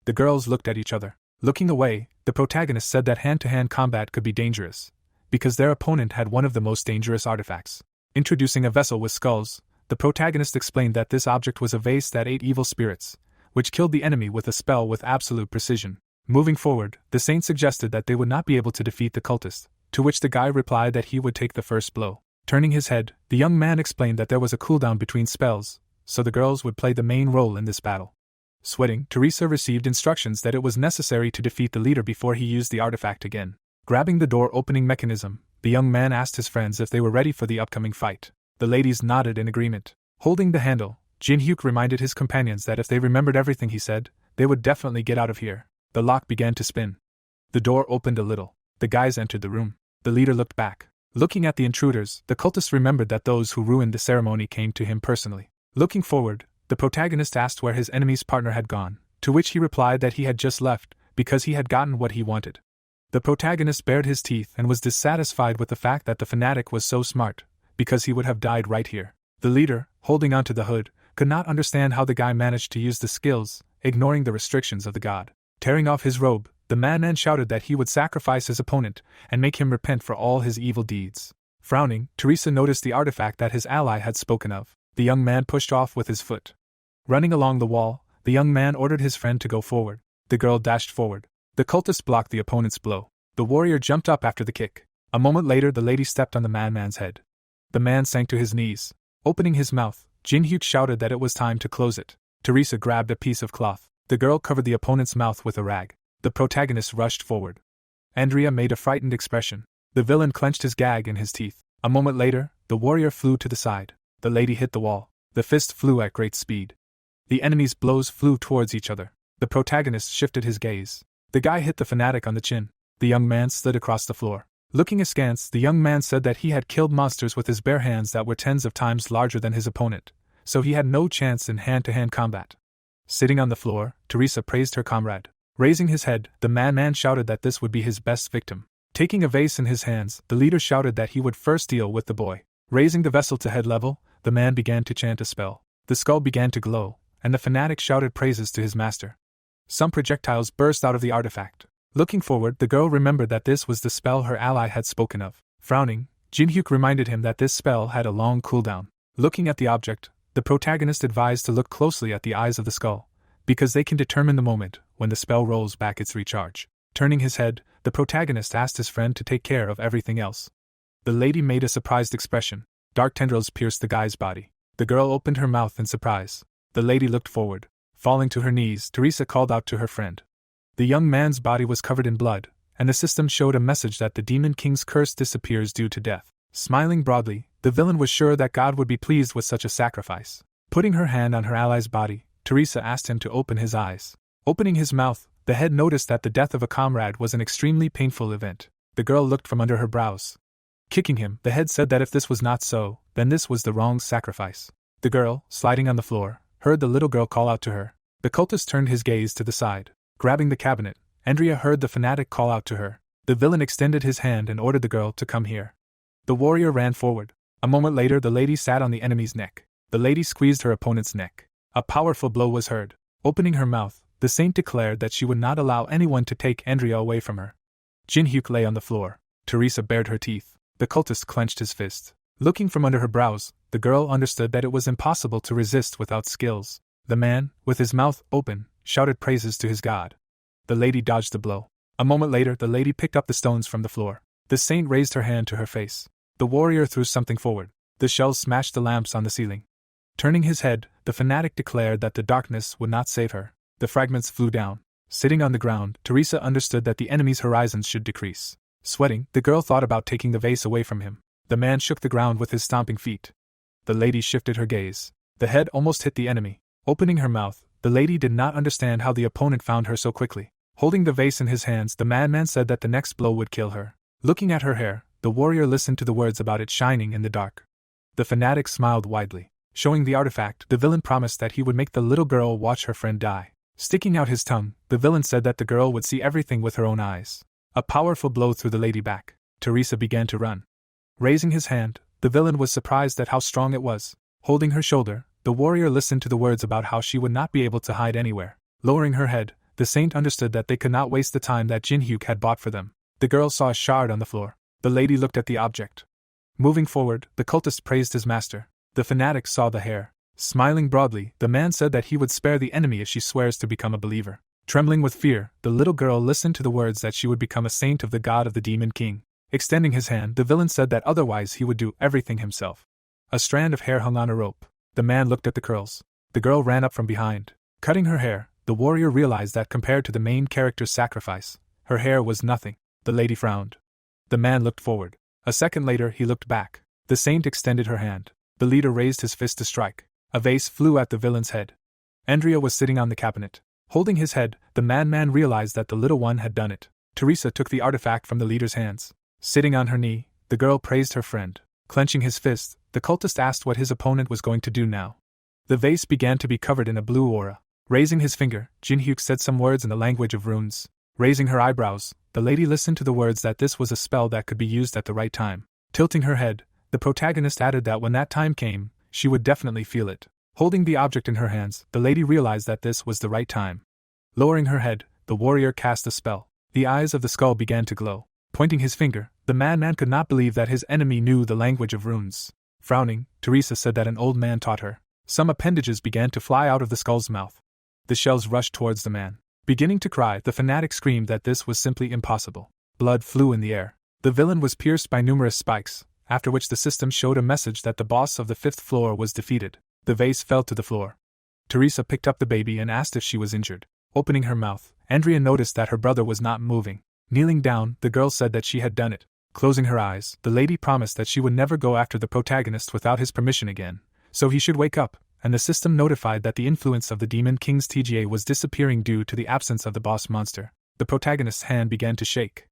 The girls looked at each other. Looking away, the protagonist said that hand-to-hand combat could be dangerous, because their opponent had one of the most dangerous artifacts. Introducing a vessel with skulls, the protagonist explained that this object was a vase that ate evil spirits, which killed the enemy with a spell with absolute precision. Moving forward, the saint suggested that they would not be able to defeat the cultist. to which the guy replied that he would take the first blow. Turning his head, the young man explained that there was a cooldown between spells, so the girls would play the main role in this battle. Sweating, Teresa received instructions that it was necessary to defeat the leader before he used the artifact again. Grabbing the door-opening mechanism, the young man asked his friends if they were ready for the upcoming fight. The ladies nodded in agreement. Holding the handle, Jin-hyuk reminded his companions that if they remembered everything he said, they would definitely get out of here. The lock began to spin. The door opened a little. The guys entered the room. The leader looked back. Looking at the intruders, the cultist remembered that those who ruined the ceremony came to him personally. Looking forward, the protagonist asked where his enemy's partner had gone, to which he replied that he had just left, because he had gotten what he wanted. The protagonist bared his teeth and was dissatisfied with the fact that the fanatic was so smart, because he would have died right here. The leader, holding onto the hood, could not understand how the guy managed to use the skills, ignoring the restrictions of the god. Tearing off his robe, the madman shouted that he would sacrifice his opponent and make him repent for all his evil deeds. Frowning, Teresa noticed the artifact that his ally had spoken of. The young man pushed off with his foot. Running along the wall, the young man ordered his friend to go forward. The girl dashed forward. The cultist blocked the opponent's blow. The warrior jumped up after the kick. A moment later, the lady stepped on the madman's head. The man sank to his knees. Opening his mouth, Jin-hyuk shouted that it was time to close it. Teresa grabbed a piece of cloth. The girl covered the opponent's mouth with a rag. The protagonist rushed forward. Andrea made a frightened expression. The villain clenched his gag in his teeth. A moment later, the warrior flew to the side. The lady hit the wall. The fist flew at great speed. The enemy's blows flew towards each other. The protagonist shifted his gaze. The guy hit the fanatic on the chin. The young man slid across the floor. Looking askance, the young man said that he had killed monsters with his bare hands that were tens of times larger than his opponent, so he had no chance in hand-to-hand combat. Sitting on the floor, Teresa praised her comrade. Raising his head, the madman shouted that this would be his best victim. Taking a vase in his hands, the leader shouted that he would first deal with the boy. Raising the vessel to head level, the man began to chant a spell. The skull began to glow, and the fanatic shouted praises to his master. Some projectiles burst out of the artifact. Looking forward, the girl remembered that this was the spell her ally had spoken of. Frowning, Jin-hyuk reminded him that this spell had a long cooldown. Looking at the object, the protagonist advised to look closely at the eyes of the skull, because they can determine the moment when the spell rolls back its recharge. Turning his head, the protagonist asked his friend to take care of everything else. The lady made a surprised expression. Dark tendrils pierced the guy's body. The girl opened her mouth in surprise. The lady looked forward. Falling to her knees, Teresa called out to her friend. The young man's body was covered in blood, and the system showed a message that the Demon King's curse disappears due to death. Smiling broadly, the villain was sure that God would be pleased with such a sacrifice. Putting her hand on her ally's body, Teresa asked him to open his eyes. Opening his mouth, the head noticed that the death of a comrade was an extremely painful event. The girl looked from under her brows. Kicking him, the head said that if this was not so, then this was the wrong sacrifice. The girl, sliding on the floor, heard the little girl call out to her. The cultist turned his gaze to the side. Grabbing the cabinet, Andrea heard the fanatic call out to her. The villain extended his hand and ordered the girl to come here. The warrior ran forward. A moment later, the lady sat on the enemy's neck. The lady squeezed her opponent's neck. A powerful blow was heard. Opening her mouth, the saint declared that she would not allow anyone to take Andrea away from her. Jin-hyuk lay on the floor. Teresa bared her teeth. The cultist clenched his fist. Looking from under her brows, the girl understood that it was impossible to resist without skills. The man, with his mouth open, shouted praises to his god. The lady dodged the blow. A moment later, the lady picked up the stones from the floor. The saint raised her hand to her face. The warrior threw something forward. The shells smashed the lamps on the ceiling. Turning his head, the fanatic declared that the darkness would not save her. The fragments flew down. Sitting on the ground, Teresa understood that the enemy's horizons should decrease. Sweating, the girl thought about taking the vase away from him. The man shook the ground with his stomping feet. The lady shifted her gaze. The head almost hit the enemy. Opening her mouth, the lady did not understand how the opponent found her so quickly. Holding the vase in his hands, the madman said that the next blow would kill her. Looking at her hair, the warrior listened to the words about it shining in the dark. The fanatic smiled widely. Showing the artifact, the villain promised that he would make the little girl watch her friend die. Sticking out his tongue, the villain said that the girl would see everything with her own eyes. A powerful blow threw the lady back. Teresa began to run. Raising his hand, the villain was surprised at how strong it was. Holding her shoulder, the warrior listened to the words about how she would not be able to hide anywhere. Lowering her head, the saint understood that they could not waste the time that Jin-hyuk had bought for them. The girl saw a shard on the floor. The lady looked at the object. Moving forward, the cultist praised his master. The fanatic saw the hair. Smiling broadly, the man said that he would spare the enemy if she swears to become a believer. Trembling with fear, the little girl listened to the words that she would become a saint of the god of the Demon King. Extending his hand, the villain said that otherwise he would do everything himself. A strand of hair hung on a rope. The man looked at the curls. The girl ran up from behind. Cutting her hair, the warrior realized that compared to the main character's sacrifice, her hair was nothing. The lady frowned. The man looked forward. A second later, he looked back. The saint extended her hand. The leader raised his fist to strike. A vase flew at the villain's head. Andrea was sitting on the cabinet. Holding his head, the madman realized that the little one had done it. Teresa took the artifact from the leader's hands. Sitting on her knee, the girl praised her friend. Clenching his fist, the cultist asked what his opponent was going to do now. The vase began to be covered in a blue aura. Raising his finger, Jin-hyuk said some words in the language of runes. Raising her eyebrows, the lady listened to the words that this was a spell that could be used at the right time. Tilting her head, the protagonist added that when that time came, she would definitely feel it. Holding the object in her hands, the lady realized that this was the right time. Lowering her head, the warrior cast a spell. The eyes of the skull began to glow. Pointing his finger, the madman could not believe that his enemy knew the language of runes. Frowning, Teresa said that an old man taught her. Some appendages began to fly out of the skull's mouth. The shells rushed towards the man. Beginning to cry, the fanatic screamed that this was simply impossible. Blood flew in the air. The villain was pierced by numerous spikes, after which the system showed a message that the boss of the 5th floor was defeated. The vase fell to the floor. Teresa picked up the baby and asked if she was injured. Opening her mouth, Andrea noticed that her brother was not moving. Kneeling down, the girl said that she had done it. Closing her eyes, the lady promised that she would never go after the protagonist without his permission again, so he should wake up, and the system notified that the influence of the Demon King's TGA was disappearing due to the absence of the boss monster. The protagonist's hand began to shake.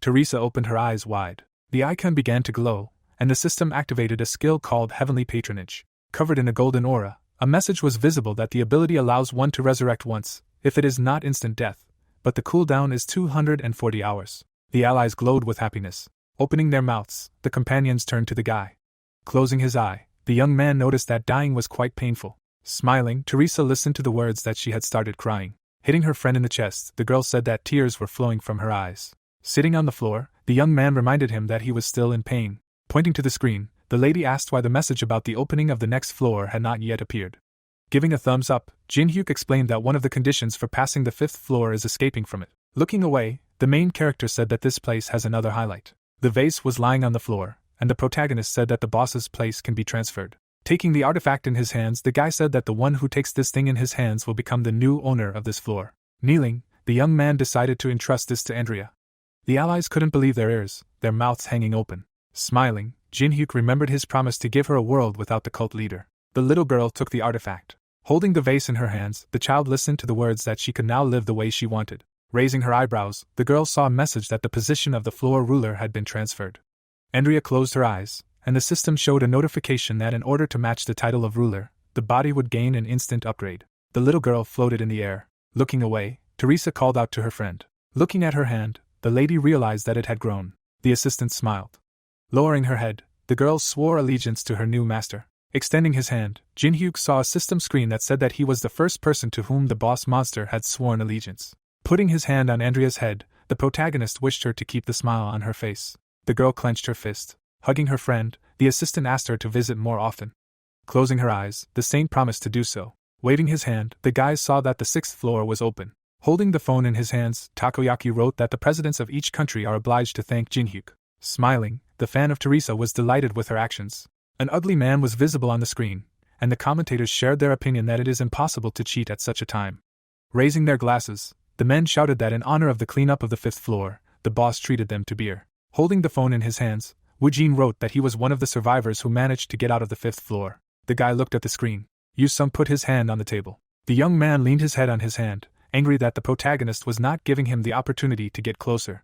Teresa opened her eyes wide. The icon began to glow, and the system activated a skill called Heavenly Patronage. Covered in a golden aura, a message was visible that the ability allows one to resurrect once, if it is not instant death, but the cooldown is 240 hours. The allies glowed with happiness. Opening their mouths, the companions turned to the guy. Closing his eye, the young man noticed that dying was quite painful. Smiling, Teresa listened to the words that she had started crying. Hitting her friend in the chest, the girl said that tears were flowing from her eyes. Sitting on the floor, the young man reminded him that he was still in pain. Pointing to the screen, the lady asked why the message about the opening of the next floor had not yet appeared. Giving a thumbs up, Jin-hyuk explained that one of the conditions for passing the 5th floor is escaping from it. Looking away, the main character said that this place has another highlight. The vase was lying on the floor, and the protagonist said that the boss's place can be transferred. Taking the artifact in his hands, the guy said that the one who takes this thing in his hands will become the new owner of this floor. Kneeling, the young man decided to entrust this to Andrea. The allies couldn't believe their ears, their mouths hanging open. Smiling, Jin-hyuk remembered his promise to give her a world without the cult leader. The little girl took the artifact. Holding the vase in her hands, the child listened to the words that she could now live the way she wanted. Raising her eyebrows, the girl saw a message that the position of the floor ruler had been transferred. Andrea closed her eyes, and the system showed a notification that in order to match the title of ruler, the body would gain an instant upgrade. The little girl floated in the air. Looking away, Teresa called out to her friend. Looking at her hand, the lady realized that it had grown. The assistant smiled. Lowering her head, the girl swore allegiance to her new master. Extending his hand, Jin-hyuk saw a system screen that said that he was the first person to whom the boss monster had sworn allegiance. Putting his hand on Andrea's head, the protagonist wished her to keep the smile on her face. The girl clenched her fist. Hugging her friend, the assistant asked her to visit more often. Closing her eyes, the saint promised to do so. Waving his hand, the guy saw that the 6th floor was open. Holding the phone in his hands, Takoyaki wrote that the presidents of each country are obliged to thank Jin-hyuk. Smiling, the fan of Teresa was delighted with her actions. An ugly man was visible on the screen, and the commentators shared their opinion that it is impossible to cheat at such a time. Raising their glasses, the men shouted that in honor of the cleanup of the 5th floor, the boss treated them to beer. Holding the phone in his hands, Woojin wrote that he was one of the survivors who managed to get out of the 5th floor. The guy looked at the screen. Yu-sung put his hand on the table. The young man leaned his head on his hand, angry that the protagonist was not giving him the opportunity to get closer.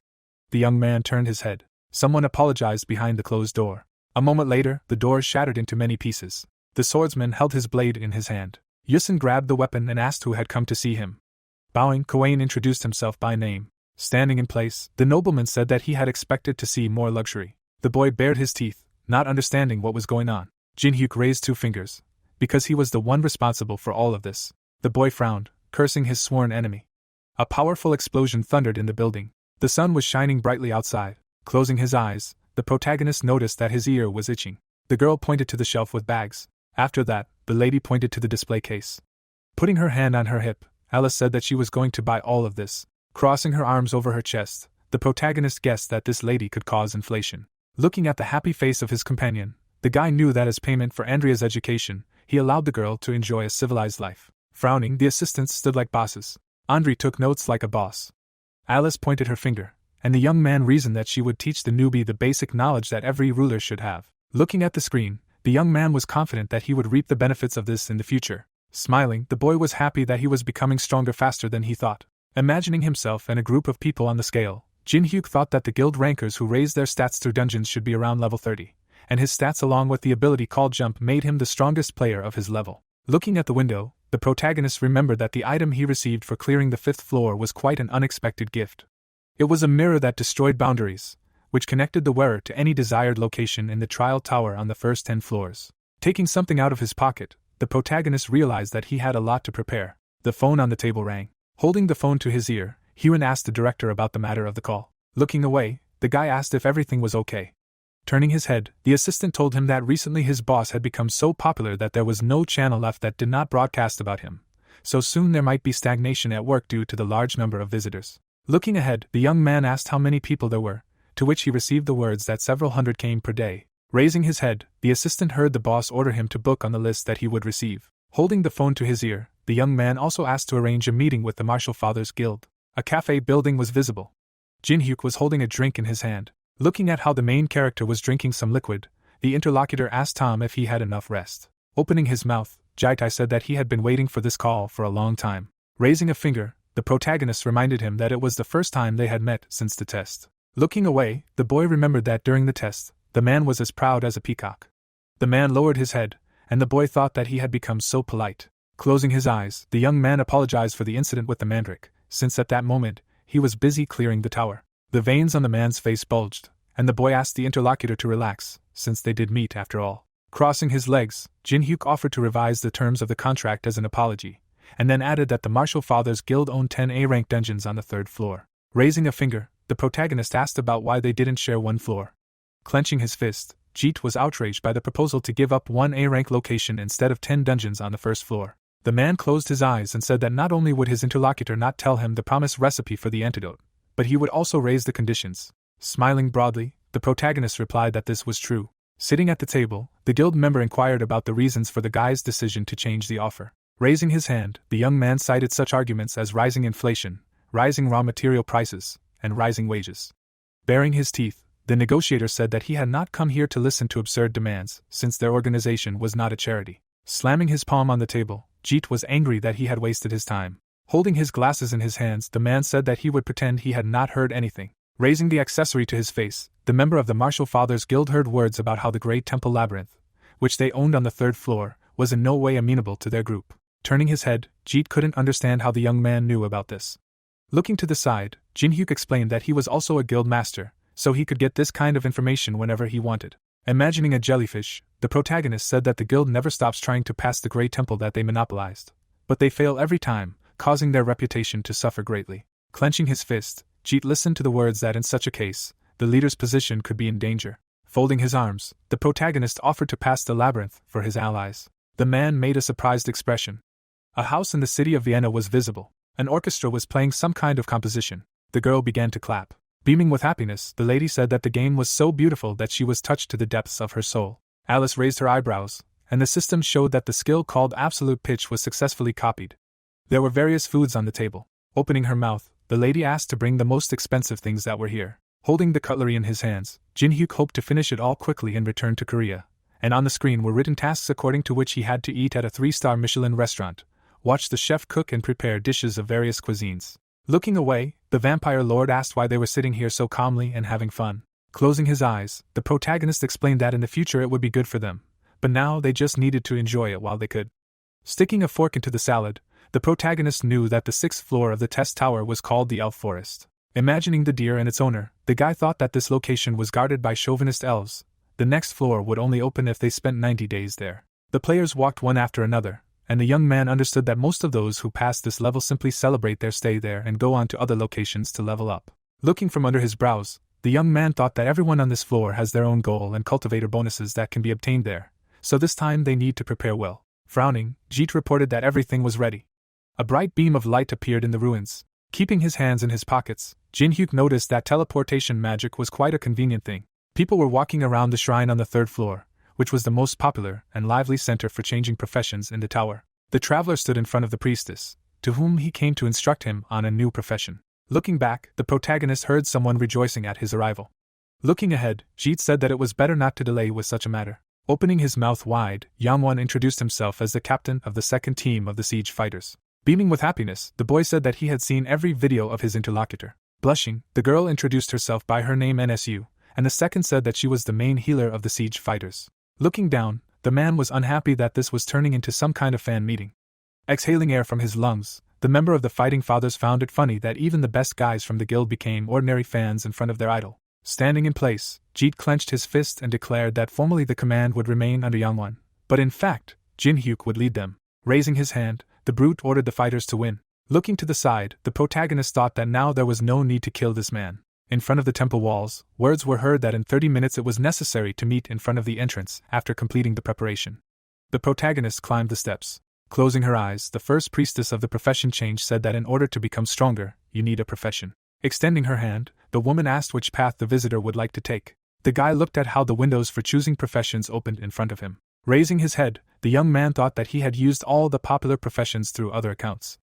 The young man turned his head. Someone apologized behind the closed door. A moment later, the door shattered into many pieces. The swordsman held his blade in his hand. Yu-sung grabbed the weapon and asked who had come to see him. Bowing, Kwain introduced himself by name. Standing in place, the nobleman said that he had expected to see more luxury. The boy bared his teeth, not understanding what was going on. Jin-hyuk raised 2 fingers, because he was the one responsible for all of this. The boy frowned, cursing his sworn enemy. A powerful explosion thundered in the building. The sun was shining brightly outside. Closing his eyes, the protagonist noticed that his ear was itching. The girl pointed to the shelf with bags. After that, the lady pointed to the display case. Putting her hand on her hip, Alice said that she was going to buy all of this. Crossing her arms over her chest, the protagonist guessed that this lady could cause inflation. Looking at the happy face of his companion, the guy knew that as payment for Andrea's education, he allowed the girl to enjoy a civilized life. Frowning, the assistants stood like bosses. Andre took notes like a boss. Alice pointed her finger, and the young man reasoned that she would teach the newbie the basic knowledge that every ruler should have. Looking at the screen, the young man was confident that he would reap the benefits of this in the future. Smiling, the boy was happy that he was becoming stronger faster than he thought. Imagining himself and a group of people on the scale, Jin-hyuk thought that the guild rankers who raised their stats through dungeons should be around level 30, and his stats along with the ability called Jump made him the strongest player of his level. Looking at the window, the protagonist remembered that the item he received for clearing the 5th floor was quite an unexpected gift. It was a mirror that destroyed boundaries, which connected the wearer to any desired location in the trial tower on the first 10 floors. Taking something out of his pocket, the protagonist realized that he had a lot to prepare. The phone on the table rang. Holding the phone to his ear, Hyun asked the director about the matter of the call. Looking away, the guy asked if everything was okay. Turning his head, the assistant told him that recently his boss had become so popular that there was no channel left that did not broadcast about him, so soon there might be stagnation at work due to the large number of visitors. Looking ahead, the young man asked how many people there were, to which he received the words that several hundred came per day. Raising his head, the assistant heard the boss order him to book on the list that he would receive. Holding the phone to his ear, the young man also asked to arrange a meeting with the Martial Fathers Guild. A cafe building was visible. Jin-hyuk was holding a drink in his hand. Looking at how the main character was drinking some liquid, the interlocutor asked Tom if he had enough rest. Opening his mouth, Jaitai said that he had been waiting for this call for a long time. Raising a finger, the protagonist reminded him that it was the first time they had met since the test. Looking away, the boy remembered that during the test, the man was as proud as a peacock. The man lowered his head, and the boy thought that he had become so polite. Closing his eyes, the young man apologized for the incident with the mandrake, since at that moment, he was busy clearing the tower. The veins on the man's face bulged, and the boy asked the interlocutor to relax, since they did meet after all. Crossing his legs, Jin-hyuk offered to revise the terms of the contract as an apology, and then added that the Martial Fathers Guild owned 10 A-rank dungeons on the 3rd floor. Raising a finger, the protagonist asked about why they didn't share one floor. Clenching his fist, Jeet was outraged by the proposal to give up one A-rank location instead of 10 dungeons on the 1st floor. The man closed his eyes and said that not only would his interlocutor not tell him the promised recipe for the antidote, but he would also raise the conditions. Smiling broadly, the protagonist replied that this was true. Sitting at the table, the guild member inquired about the reasons for the guy's decision to change the offer. Raising his hand, the young man cited such arguments as rising inflation, rising raw material prices, and rising wages. Baring his teeth, the negotiator said that he had not come here to listen to absurd demands, since their organization was not a charity. Slamming his palm on the table, Jeet was angry that he had wasted his time. Holding his glasses in his hands, the man said that he would pretend he had not heard anything. Raising the accessory to his face, the member of the Martial Fathers Guild heard words about how the Great Temple Labyrinth, which they owned on the 3rd floor, was in no way amenable to their group. Turning his head, Jeet couldn't understand how the young man knew about this. Looking to the side, Jin-hyuk explained that he was also a guild master, so he could get this kind of information whenever he wanted. Imagining a jellyfish, the protagonist said that the guild never stops trying to pass the Great Temple that they monopolized, but they fail every time, causing their reputation to suffer greatly. Clenching his fist, Jeet listened to the words that in such a case, the leader's position could be in danger. Folding his arms, the protagonist offered to pass the labyrinth for his allies. The man made a surprised expression. A house in the city of Vienna was visible. An orchestra was playing some kind of composition. The girl began to clap. Beaming with happiness, the lady said that the game was so beautiful that she was touched to the depths of her soul. Alice raised her eyebrows, and the system showed that the skill called absolute pitch was successfully copied. There were various foods on the table. Opening her mouth, the lady asked to bring the most expensive things that were here. Holding the cutlery in his hands, Jin-hyuk hoped to finish it all quickly and return to Korea, and on the screen were written tasks according to which he had to eat at a 3-star Michelin restaurant, watch the chef cook and prepare dishes of various cuisines. Looking away, the vampire lord asked why they were sitting here so calmly and having fun. Closing his eyes, the protagonist explained that in the future it would be good for them, but now they just needed to enjoy it while they could. Sticking a fork into the salad, the protagonist knew that the 6th floor of the test tower was called the Elf Forest. Imagining the deer and its owner, the guy thought that this location was guarded by chauvinist elves. The next floor would only open if they spent 90 days there. The players walked one after another, and the young man understood that most of those who pass this level simply celebrate their stay there and go on to other locations to level up. Looking from under his brows, the young man thought that everyone on this floor has their own goal and cultivator bonuses that can be obtained there, so this time they need to prepare well. Frowning, Jeet reported that everything was ready. A bright beam of light appeared in the ruins. Keeping his hands in his pockets, Jin-hyuk noticed that teleportation magic was quite a convenient thing. People were walking around the shrine on the third floor, which was the most popular and lively center for changing professions in the tower. The traveler stood in front of the priestess, to whom he came to instruct him on a new profession. Looking back, the protagonist heard someone rejoicing at his arrival. Looking ahead, Jeet said that it was better not to delay with such a matter. Opening his mouth wide, Yangwon introduced himself as the captain of the second team of the siege fighters. Beaming with happiness, the boy said that he had seen every video of his interlocutor. Blushing, the girl introduced herself by her name NSU, and the second said that she was the main healer of the siege fighters. Looking down, the man was unhappy that this was turning into some kind of fan meeting. Exhaling air from his lungs, the member of the Fighting Fathers found it funny that even the best guys from the guild became ordinary fans in front of their idol. Standing in place, Jeet clenched his fist and declared that formally the command would remain under Yangwon, but in fact, Jin-hyuk would lead them. Raising his hand, the brute ordered the fighters to win. Looking to the side, the protagonist thought that now there was no need to kill this man. In front of the temple walls, words were heard that in 30 minutes it was necessary to meet in front of the entrance after completing the preparation. The protagonist climbed the steps. Closing her eyes, the first priestess of the profession change said that in order to become stronger, you need a profession. Extending her hand, the woman asked which path the visitor would like to take. The guy looked at how the windows for choosing professions opened in front of him. Raising his head, the young man thought that he had used all the popular professions through other accounts.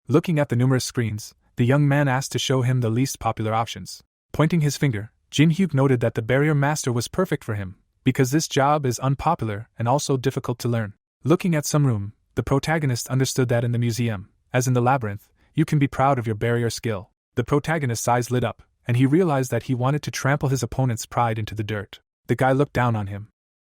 Looking at the numerous screens, the young man asked to show him the least popular options. Pointing his finger, Jin-hyuk noted that the barrier master was perfect for him, because this job is unpopular and also difficult to learn. Looking at some room, the protagonist understood that in the museum, as in the labyrinth, you can be proud of your barrier skill. The protagonist's eyes lit up, and he realized that he wanted to trample his opponent's pride into the dirt. The guy looked down on him.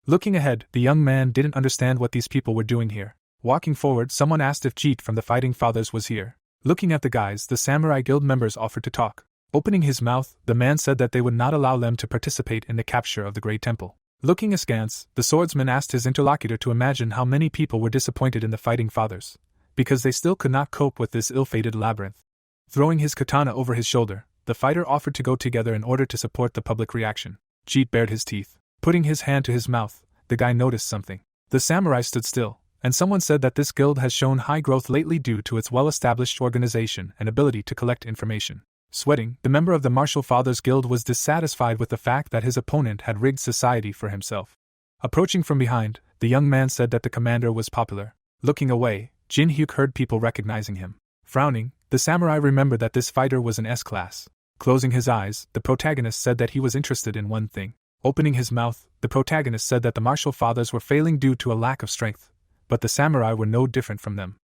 Looking ahead, the young man didn't understand what these people were doing here. Walking forward, someone asked if Jeet from the Fighting Fathers was here. Looking at the guys, the Samurai Guild members offered to talk. Opening his mouth, the man said that they would not allow them to participate in the capture of the Great Temple. Looking askance, the swordsman asked his interlocutor to imagine how many people were disappointed in the Fighting Fathers, because they still could not cope with this ill-fated labyrinth. Throwing his katana over his shoulder, the fighter offered to go together in order to support the public reaction. Jeet bared his teeth. Putting his hand to his mouth, the guy noticed something. The samurai stood still, and someone said that this guild has shown high growth lately due to its well-established organization and ability to collect information. Sweating, the member of the Martial Fathers Guild was dissatisfied with the fact that his opponent had rigged society for himself. Approaching from behind, the young man said that the commander was popular. Looking away, Jin-hyuk heard people recognizing him. Frowning, the samurai remembered that this fighter was an S-class. Closing his eyes, the protagonist said that he was interested in one thing. Opening his mouth, the protagonist said that the Martial Fathers were failing due to a lack of strength, but the samurai were no different from them.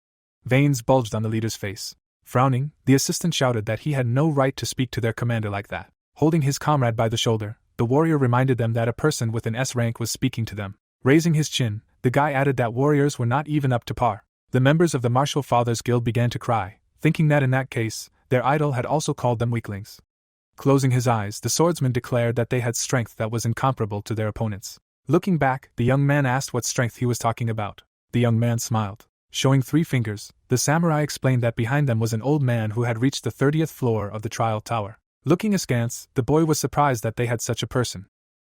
Veins bulged on the leader's face. Frowning, the assistant shouted that he had no right to speak to their commander like that. Holding his comrade by the shoulder, the warrior reminded them that a person with an S rank was speaking to them. Raising his chin, the guy added that warriors were not even up to par. The members of the Martial Fathers Guild began to cry, thinking that in that case, their idol had also called them weaklings. Closing his eyes, the swordsman declared that they had strength that was incomparable to their opponents. Looking back, the young man asked what strength he was talking about. The young man smiled. Showing 3 fingers, the samurai explained that behind them was an old man who had reached the 30th floor of the trial tower. Looking askance, the boy was surprised that they had such a person.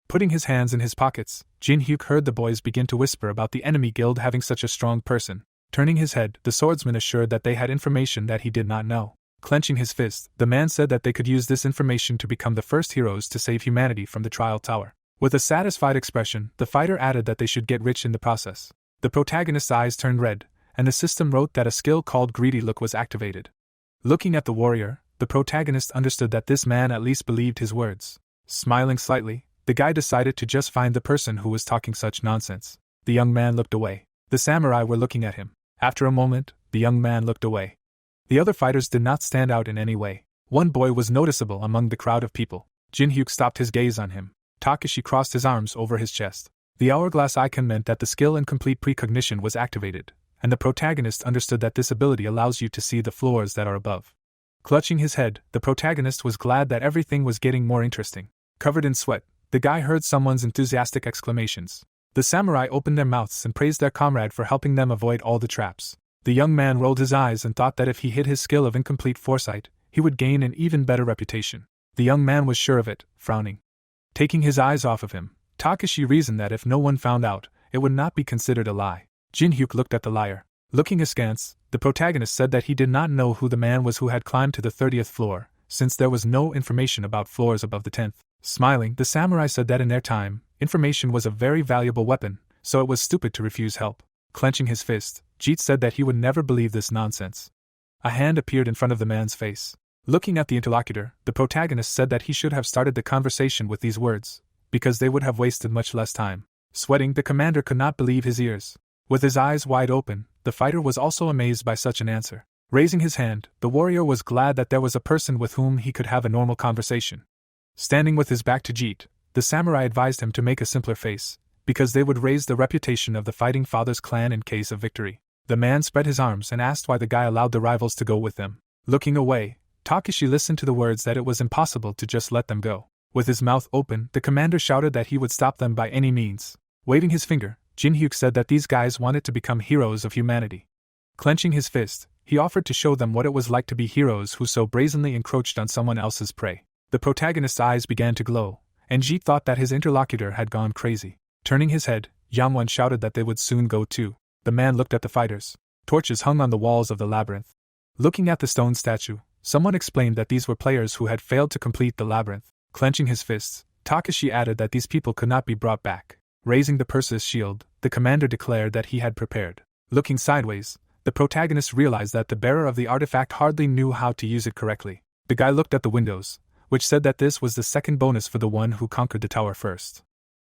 Putting his hands in his pockets, Jin-hyuk heard the boys begin to whisper about the enemy guild having such a strong person. Turning his head, the swordsman assured that they had information that he did not know. Clenching his fist, the man said that they could use this information to become the first heroes to save humanity from the trial tower. With a satisfied expression, the fighter added that they should get rich in the process. The protagonist's eyes turned red, and the system wrote that a skill called Greedy Look was activated. Looking at the warrior, the protagonist understood that this man at least believed his words. Smiling slightly, the guy decided to just find the person who was talking such nonsense. The young man looked away. The samurai were looking at him. After a moment, the young man looked away. The other fighters did not stand out in any way. One boy was noticeable among the crowd of people. Jin-hyuk stopped his gaze on him. Takashi crossed his arms over his chest. The hourglass icon meant that the skill and complete precognition was activated, and the protagonist understood that this ability allows you to see the floors that are above. Clutching his head, the protagonist was glad that everything was getting more interesting. Covered in sweat, the guy heard someone's enthusiastic exclamations. The samurai opened their mouths and praised their comrade for helping them avoid all the traps. The young man rolled his eyes and thought that if he hid his skill of incomplete foresight, he would gain an even better reputation. The young man was sure of it, frowning. Taking his eyes off of him, Takashi reasoned that if no one found out, it would not be considered a lie. Jin-hyuk looked at the liar. Looking askance, the protagonist said that he did not know who the man was who had climbed to the 30th floor, since there was no information about floors above the 10th. Smiling, the samurai said that in their time, information was a very valuable weapon, so it was stupid to refuse help. Clenching his fist, Jeet said that he would never believe this nonsense. A hand appeared in front of the man's face. Looking at the interlocutor, the protagonist said that he should have started the conversation with these words, because they would have wasted much less time. Sweating, the commander could not believe his ears. With his eyes wide open, the fighter was also amazed by such an answer. Raising his hand, the warrior was glad that there was a person with whom he could have a normal conversation. Standing with his back to Jeet, the samurai advised him to make a simpler face, because they would raise the reputation of the Fighting Father's clan in case of victory. The man spread his arms and asked why the guy allowed the rivals to go with them. Looking away, Takeshi listened to the words that it was impossible to just let them go. With his mouth open, the commander shouted that he would stop them by any means. Waving his finger, Jin-hyuk said that these guys wanted to become heroes of humanity. Clenching his fist, he offered to show them what it was like to be heroes who so brazenly encroached on someone else's prey. The protagonist's eyes began to glow, and Jeet thought that his interlocutor had gone crazy. Turning his head, Yamwon shouted that they would soon go too. The man looked at the fighters. Torches hung on the walls of the labyrinth. Looking at the stone statue, someone explained that these were players who had failed to complete the labyrinth. Clenching his fists, Takeshi added that these people could not be brought back. Raising the Perseus shield, the commander declared that he had prepared. Looking sideways, the protagonist realized that the bearer of the artifact hardly knew how to use it correctly. The guy looked at the windows, which said that this was the second bonus for the one who conquered the tower first.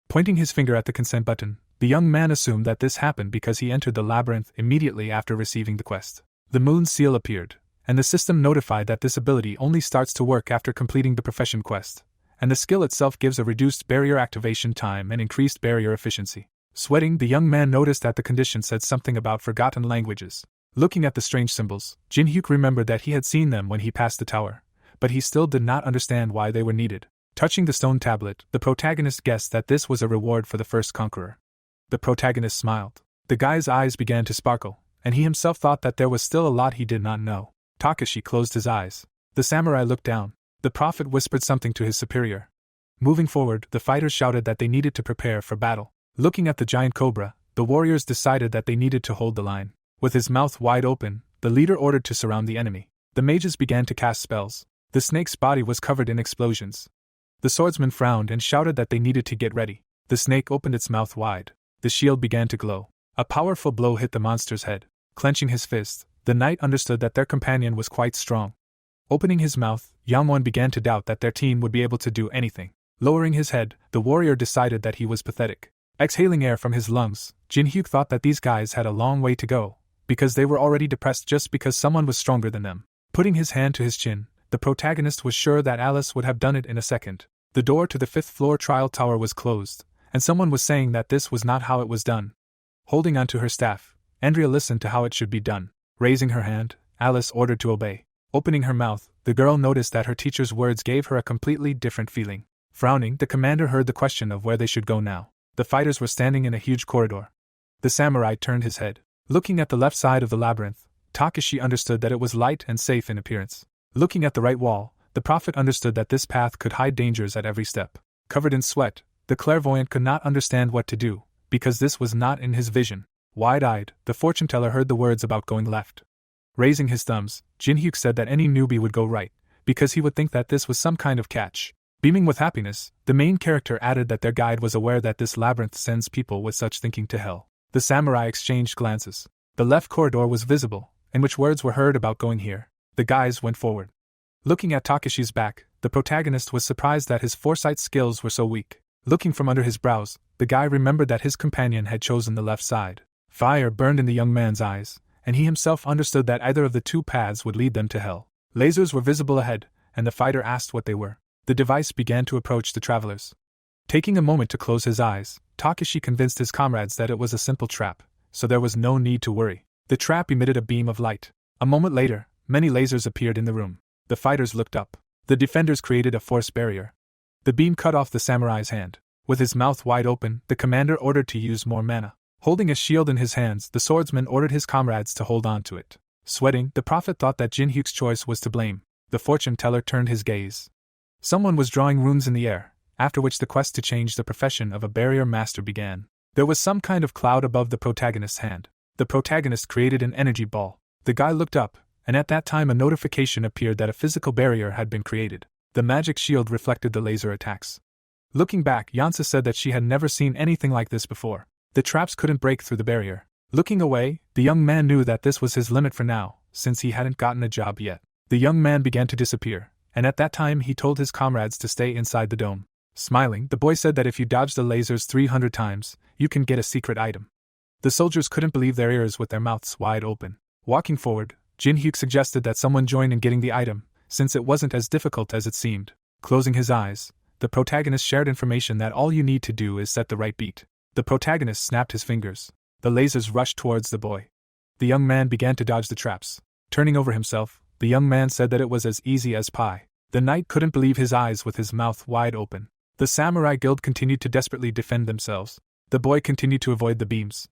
Pointing his finger at the consent button, the young man assumed that this happened because he entered the labyrinth immediately after receiving the quest. The moon seal appeared, and the system notified that this ability only starts to work after completing the profession quest, and the skill itself gives a reduced barrier activation time and increased barrier efficiency. Sweating, the young man noticed that the condition said something about forgotten languages. Looking at the strange symbols, Jin-hyuk remembered that he had seen them when he passed the tower, but he still did not understand why they were needed. Touching the stone tablet, the protagonist guessed that this was a reward for the first conqueror. The protagonist smiled. The guy's eyes began to sparkle, and he himself thought that there was still a lot he did not know. Takeshi closed his eyes. The samurai looked down. The prophet whispered something to his superior. Moving forward, the fighters shouted that they needed to prepare for battle. Looking at the giant cobra, the warriors decided that they needed to hold the line. With his mouth wide open, the leader ordered to surround the enemy. The mages began to cast spells. The snake's body was covered in explosions. The swordsman frowned and shouted that they needed to get ready. The snake opened its mouth wide. The shield began to glow. A powerful blow hit the monster's head. Clenching his fist, the knight understood that their companion was quite strong. Opening his mouth, Yamwon began to doubt that their team would be able to do anything. Lowering his head, the warrior decided that he was pathetic. Exhaling air from his lungs, Jin-hyuk thought that these guys had a long way to go, because they were already depressed just because someone was stronger than them. Putting his hand to his chin, the protagonist was sure that Alice would have done it in a second. The door to the 5th floor trial tower was closed, and someone was saying that this was not how it was done. Holding onto her staff, Andrea listened to how it should be done. Raising her hand, Alice ordered to obey. Opening her mouth, the girl noticed that her teacher's words gave her a completely different feeling. Frowning, the commander heard the question of where they should go now. The fighters were standing in a huge corridor. The samurai turned his head. Looking at the left side of the labyrinth, Takeshi understood that it was light and safe in appearance. Looking at the right wall, the prophet understood that this path could hide dangers at every step. Covered in sweat, the clairvoyant could not understand what to do, because this was not in his vision. Wide-eyed, the fortune-teller heard the words about going left. Raising his thumbs, Jin-hyuk said that any newbie would go right, because he would think that this was some kind of catch. Beaming with happiness, the main character added that their guide was aware that this labyrinth sends people with such thinking to hell. The samurai exchanged glances. The left corridor was visible, in which words were heard about going here. The guys went forward. Looking at Takeshi's back, the protagonist was surprised that his foresight skills were so weak. Looking from under his brows, the guy remembered that his companion had chosen the left side. Fire burned in the young man's eyes, and he himself understood that either of the two paths would lead them to hell. Lasers were visible ahead, and the fighter asked what they were. The device began to approach the travelers. Taking a moment to close his eyes, Takeshi convinced his comrades that it was a simple trap, so there was no need to worry. The trap emitted a beam of light. A moment later, many lasers appeared in the room. The fighters looked up. The defenders created a force barrier. The beam cut off the samurai's hand. With his mouth wide open, the commander ordered to use more mana. Holding a shield in his hands, the swordsman ordered his comrades to hold on to it. Sweating, the prophet thought that Jin-hyuk's choice was to blame. The fortune-teller turned his gaze. Someone was drawing runes in the air, after which the quest to change the profession of a barrier master began. There was some kind of cloud above the protagonist's hand. The protagonist created an energy ball. The guy looked up, and at that time a notification appeared that a physical barrier had been created. The magic shield reflected the laser attacks. Looking back, Yansa said that she had never seen anything like this before. The traps couldn't break through the barrier. Looking away, the young man knew that this was his limit for now, since he hadn't gotten a job yet. The young man began to disappear, and at that time he told his comrades to stay inside the dome. Smiling, the boy said that if you dodge the lasers 300 times, you can get a secret item. The soldiers couldn't believe their ears with their mouths wide open. Walking forward, Jin-hyuk suggested that someone join in getting the item, since it wasn't as difficult as it seemed. Closing his eyes, the protagonist shared information that all you need to do is set the right beat. The protagonist snapped his fingers. The lasers rushed towards the boy. The young man began to dodge the traps. Turning over himself, the young man said that it was as easy as pie. The knight couldn't believe his eyes with his mouth wide open. The samurai guild continued to desperately defend themselves. The boy continued to avoid the beams.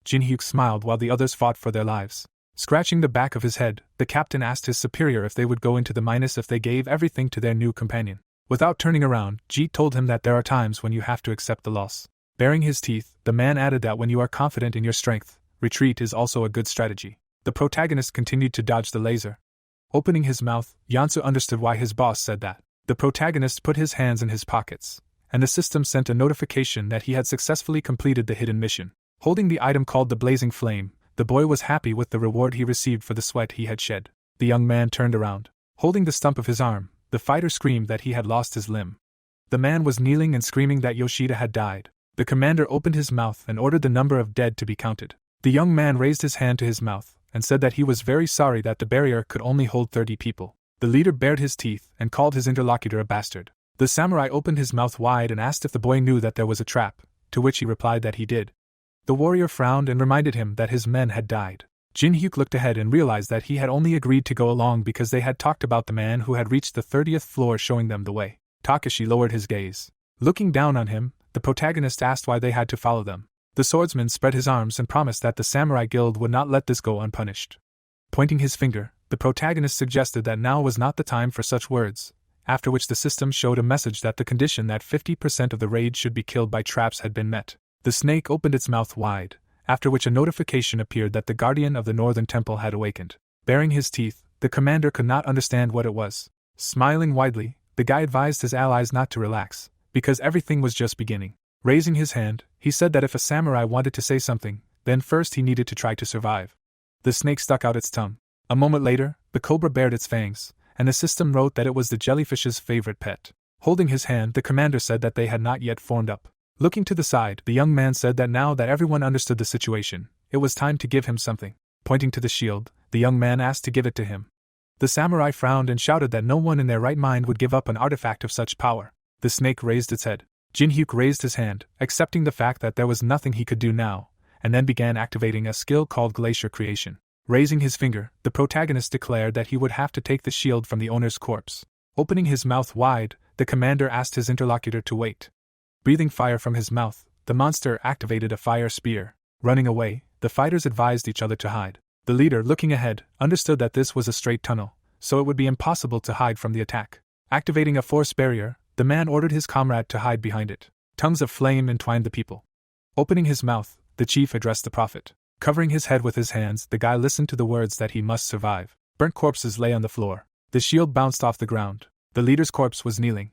Jin-hyuk smiled while the others fought for their lives. Scratching the back of his head, the captain asked his superior if they would go into the minus if they gave everything to their new companion. Without turning around, Jeet told him that there are times when you have to accept the loss. Baring his teeth, the man added that when you are confident in your strength, retreat is also a good strategy. The protagonist continued to dodge the laser. Opening his mouth, Yansu understood why his boss said that. The protagonist put his hands in his pockets, and the system sent a notification that he had successfully completed the hidden mission. Holding the item called the Blazing Flame, the boy was happy with the reward he received for the sweat he had shed. The young man turned around. Holding the stump of his arm, the fighter screamed that he had lost his limb. The man was kneeling and screaming that Yoshida had died. The commander opened his mouth and ordered the number of dead to be counted. The young man raised his hand to his mouth and said that he was very sorry that the barrier could only hold 30 people. The leader bared his teeth and called his interlocutor a bastard. The samurai opened his mouth wide and asked if the boy knew that there was a trap, to which he replied that he did. The warrior frowned and reminded him that his men had died. Jin-hyuk looked ahead and realized that he had only agreed to go along because they had talked about the man who had reached the 30th floor showing them the way. Takashi lowered his gaze. Looking down on him, the protagonist asked why they had to follow them. The swordsman spread his arms and promised that the samurai guild would not let this go unpunished. Pointing his finger, the protagonist suggested that now was not the time for such words, after which the system showed a message that the condition that 50% of the raid should be killed by traps had been met. The snake opened its mouth wide, after which a notification appeared that the guardian of the northern temple had awakened. Baring his teeth, the commander could not understand what it was. Smiling widely, the guy advised his allies not to relax, because everything was just beginning. Raising his hand, he said that if a samurai wanted to say something, then first he needed to try to survive. The snake stuck out its tongue. A moment later, the cobra bared its fangs, and the system wrote that it was the jellyfish's favorite pet. Holding his hand, the commander said that they had not yet formed up. Looking to the side, the young man said that now that everyone understood the situation, it was time to give him something. Pointing to the shield, the young man asked to give it to him. The samurai frowned and shouted that no one in their right mind would give up an artifact of such power. The snake raised its head. Jin-hyuk raised his hand, accepting the fact that there was nothing he could do now, and then began activating a skill called Glacier Creation. Raising his finger, the protagonist declared that he would have to take the shield from the owner's corpse. Opening his mouth wide, the commander asked his interlocutor to wait. Breathing fire from his mouth, the monster activated a fire spear. Running away, the fighters advised each other to hide. The leader, looking ahead, understood that this was a straight tunnel, so it would be impossible to hide from the attack. Activating a force barrier, the man ordered his comrade to hide behind it. Tongues of flame entwined the people. Opening his mouth, the chief addressed the prophet. Covering his head with his hands, the guy listened to the words that he must survive. Burnt corpses lay on the floor. The shield bounced off the ground. The leader's corpse was kneeling.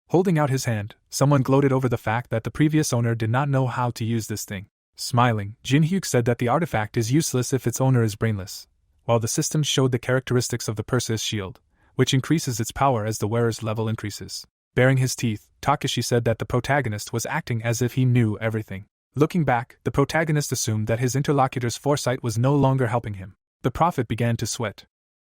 Holding out his hand, someone gloated over the fact that the previous owner did not know how to use this thing. Smiling, Jin-hyuk said that the artifact is useless if its owner is brainless, while the system showed the characteristics of the Perseus shield, which increases its power as the wearer's level increases. Baring his teeth, Takashi said that the protagonist was acting as if he knew everything. Looking back, the protagonist assumed that his interlocutor's foresight was no longer helping him. The prophet began to sweat.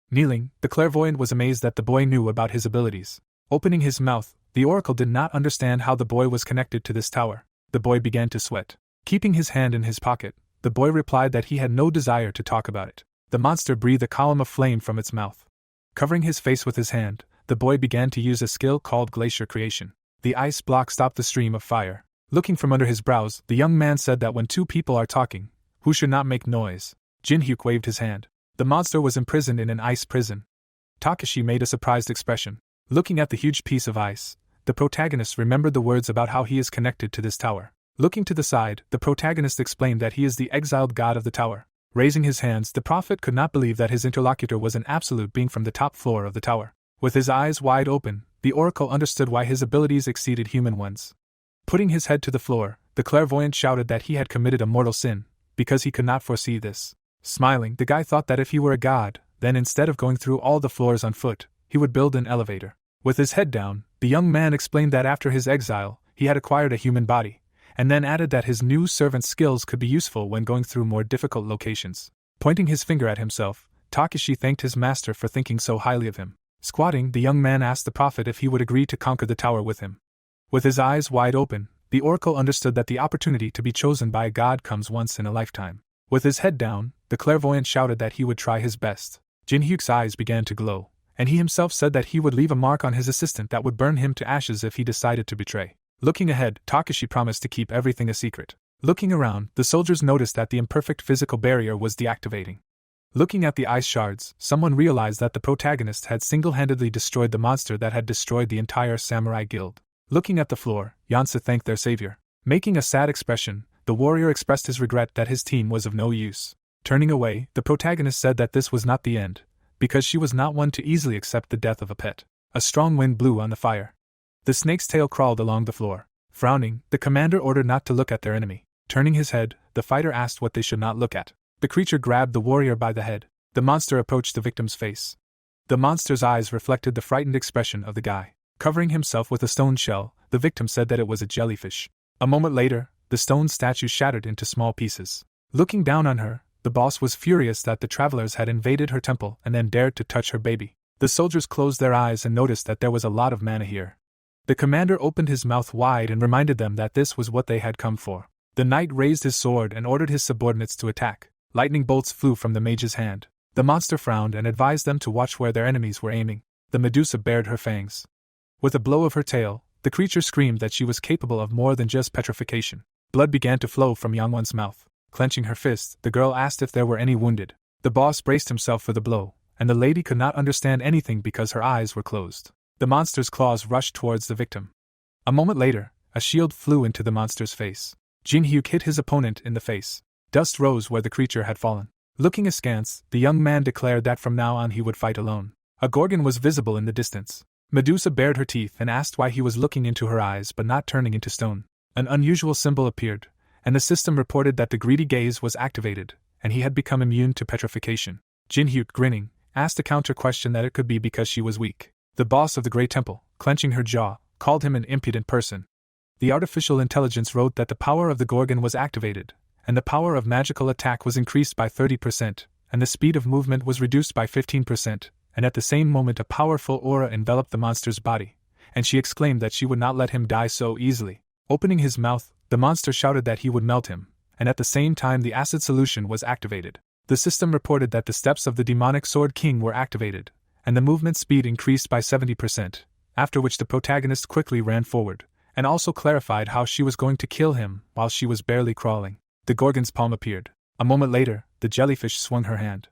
Kneeling, the clairvoyant was amazed that the boy knew about his abilities. Opening his mouth, the oracle did not understand how the boy was connected to this tower. The boy began to sweat. Keeping his hand in his pocket, the boy replied that he had no desire to talk about it. The monster breathed a column of flame from its mouth. Covering his face with his hand, the boy began to use a skill called Glacier Creation. The ice block stopped the stream of fire. Looking from under his brows, the young man said that when two people are talking, who should not make noise? Jin-hyuk waved his hand. The monster was imprisoned in an ice prison. Takashi made a surprised expression. Looking at the huge piece of ice, the protagonist remembered the words about how he is connected to this tower. Looking to the side, the protagonist explained that he is the exiled god of the tower. Raising his hands, the prophet could not believe that his interlocutor was an absolute being from the top floor of the tower. With his eyes wide open, the oracle understood why his abilities exceeded human ones. Putting his head to the floor, the clairvoyant shouted that he had committed a mortal sin, because he could not foresee this. Smiling, the guy thought that if he were a god, then instead of going through all the floors on foot, he would build an elevator. With his head down, the young man explained that after his exile, he had acquired a human body, and then added that his new servant's skills could be useful when going through more difficult locations. Pointing his finger at himself, Takeshi thanked his master for thinking so highly of him. Squatting, the young man asked the prophet if he would agree to conquer the tower with him. With his eyes wide open, the oracle understood that the opportunity to be chosen by a god comes once in a lifetime. With his head down, the clairvoyant shouted that he would try his best. Jin-hyuk's eyes began to glow, and he himself said that he would leave a mark on his assistant that would burn him to ashes if he decided to betray. Looking ahead, Takeshi promised to keep everything a secret. Looking around, the soldiers noticed that the imperfect physical barrier was deactivating. Looking at the ice shards, someone realized that the protagonist had single-handedly destroyed the monster that had destroyed the entire samurai guild. Looking at the floor, Yansa thanked their savior. Making a sad expression, the warrior expressed his regret that his team was of no use. Turning away, the protagonist said that this was not the end, because she was not one to easily accept the death of a pet. A strong wind blew on the fire. The snake's tail crawled along the floor. Frowning, the commander ordered not to look at their enemy. Turning his head, the fighter asked what they should not look at. The creature grabbed the warrior by the head. The monster approached the victim's face. The monster's eyes reflected the frightened expression of the guy. Covering himself with a stone shell, the victim said that it was a jellyfish. A moment later, the stone statue shattered into small pieces. Looking down on her, the boss was furious that the travelers had invaded her temple and then dared to touch her baby. The soldiers closed their eyes and noticed that there was a lot of mana here. The commander opened his mouth wide and reminded them that this was what they had come for. The knight raised his sword and ordered his subordinates to attack. Lightning bolts flew from the mage's hand. The monster frowned and advised them to watch where their enemies were aiming. The Medusa bared her fangs. With a blow of her tail, the creature screamed that she was capable of more than just petrification. Blood began to flow from Yangwon's mouth. Clenching her fists, the girl asked if there were any wounded. The boss braced himself for the blow, and the lady could not understand anything because her eyes were closed. The monster's claws rushed towards the victim. A moment later, a shield flew into the monster's face. Jin-hyuk hit his opponent in the face. Dust rose where the creature had fallen. Looking askance, the young man declared that from now on he would fight alone. A gorgon was visible in the distance. Medusa bared her teeth and asked why he was looking into her eyes but not turning into stone. An unusual symbol appeared, and the system reported that the greedy gaze was activated, and he had become immune to petrification. Jin-hyuk, grinning, asked a counter-question that it could be because she was weak. The boss of the Great Temple, clenching her jaw, called him an impudent person. The artificial intelligence wrote that the power of the gorgon was activated, and the power of magical attack was increased by 30%, and the speed of movement was reduced by 15%, and at the same moment a powerful aura enveloped the monster's body, and she exclaimed that she would not let him die so easily. Opening his mouth, the monster shouted that he would melt him, and at the same time the acid solution was activated. The system reported that the steps of the demonic Sword King were activated, and the movement speed increased by 70%, after which the protagonist quickly ran forward, and also clarified how she was going to kill him while she was barely crawling. The gorgon's palm appeared. A moment later, the jellyfish swung her hand.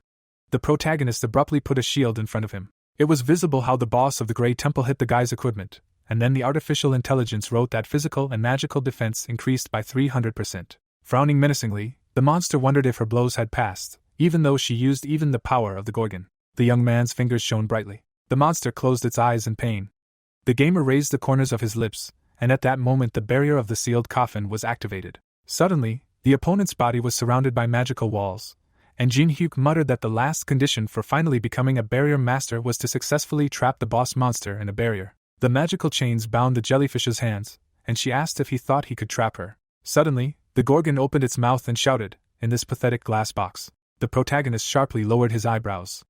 The protagonist abruptly put a shield in front of him. It was visible how the boss of the Grey Temple hit the guy's equipment, and then the artificial intelligence wrote that physical and magical defense increased by 300%. Frowning menacingly, the monster wondered if her blows had passed, even though she used even the power of the gorgon. The young man's fingers shone brightly. The monster closed its eyes in pain. The gamer raised the corners of his lips, and at that moment the barrier of the sealed coffin was activated. Suddenly, the opponent's body was surrounded by magical walls, and Jin-hyuk muttered that the last condition for finally becoming a barrier master was to successfully trap the boss monster in a barrier. The magical chains bound the jellyfish's hands, and she asked if he thought he could trap her. Suddenly, the gorgon opened its mouth and shouted, "In this pathetic glass box." The protagonist sharply lowered his eyebrows.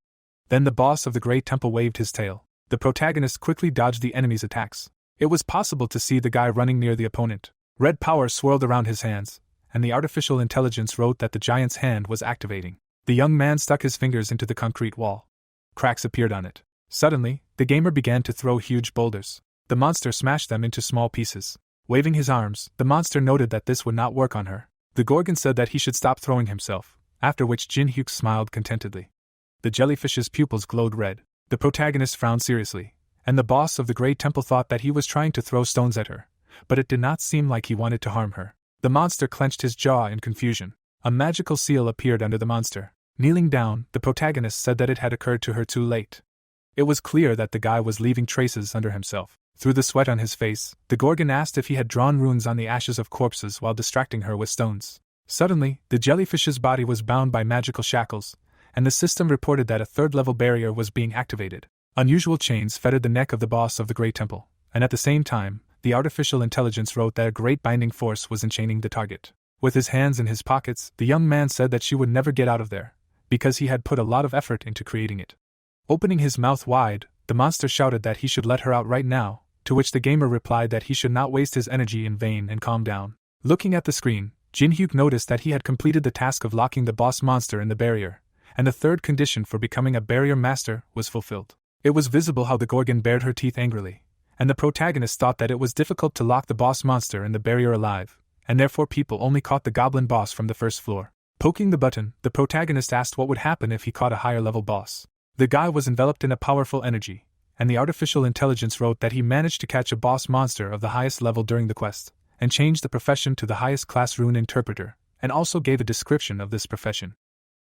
Then the boss of the Great Temple waved his tail. The protagonist quickly dodged the enemy's attacks. It was possible to see the guy running near the opponent. Red power swirled around his hands, and the artificial intelligence wrote that the giant's hand was activating. The young man stuck his fingers into the concrete wall. Cracks appeared on it. Suddenly, the gamer began to throw huge boulders. The monster smashed them into small pieces. Waving his arms, the monster noted that this would not work on her. The gorgon said that he should stop throwing himself, after which Jin-hyuk smiled contentedly. The jellyfish's pupils glowed red. The protagonist frowned seriously, and the boss of the Great Temple thought that he was trying to throw stones at her, but it did not seem like he wanted to harm her. The monster clenched his jaw in confusion. A magical seal appeared under the monster. Kneeling down, the protagonist said that it had occurred to her too late. It was clear that the guy was leaving traces under himself. Through the sweat on his face, the Gorgon asked if he had drawn runes on the ashes of corpses while distracting her with stones. Suddenly, the jellyfish's body was bound by magical shackles, and the system reported that a third-level barrier was being activated. Unusual chains fettered the neck of the boss of the Great Temple, and at the same time, the artificial intelligence wrote that a great binding force was enchaining the target. With his hands in his pockets, the young man said that she would never get out of there, because he had put a lot of effort into creating it. Opening his mouth wide, the monster shouted that he should let her out right now, to which the gamer replied that he should not waste his energy in vain and calm down. Looking at the screen, Jin-hyuk noticed that he had completed the task of locking the boss monster in the barrier, and the third condition for becoming a barrier master was fulfilled. It was visible how the Gorgon bared her teeth angrily, and the protagonist thought that it was difficult to lock the boss monster in the barrier alive, and therefore people only caught the goblin boss from the first floor. Poking the button, the protagonist asked what would happen if he caught a higher-level boss. The guy was enveloped in a powerful energy, and the artificial intelligence wrote that he managed to catch a boss monster of the highest level during the quest, and changed the profession to the highest class rune interpreter, and also gave a description of this profession.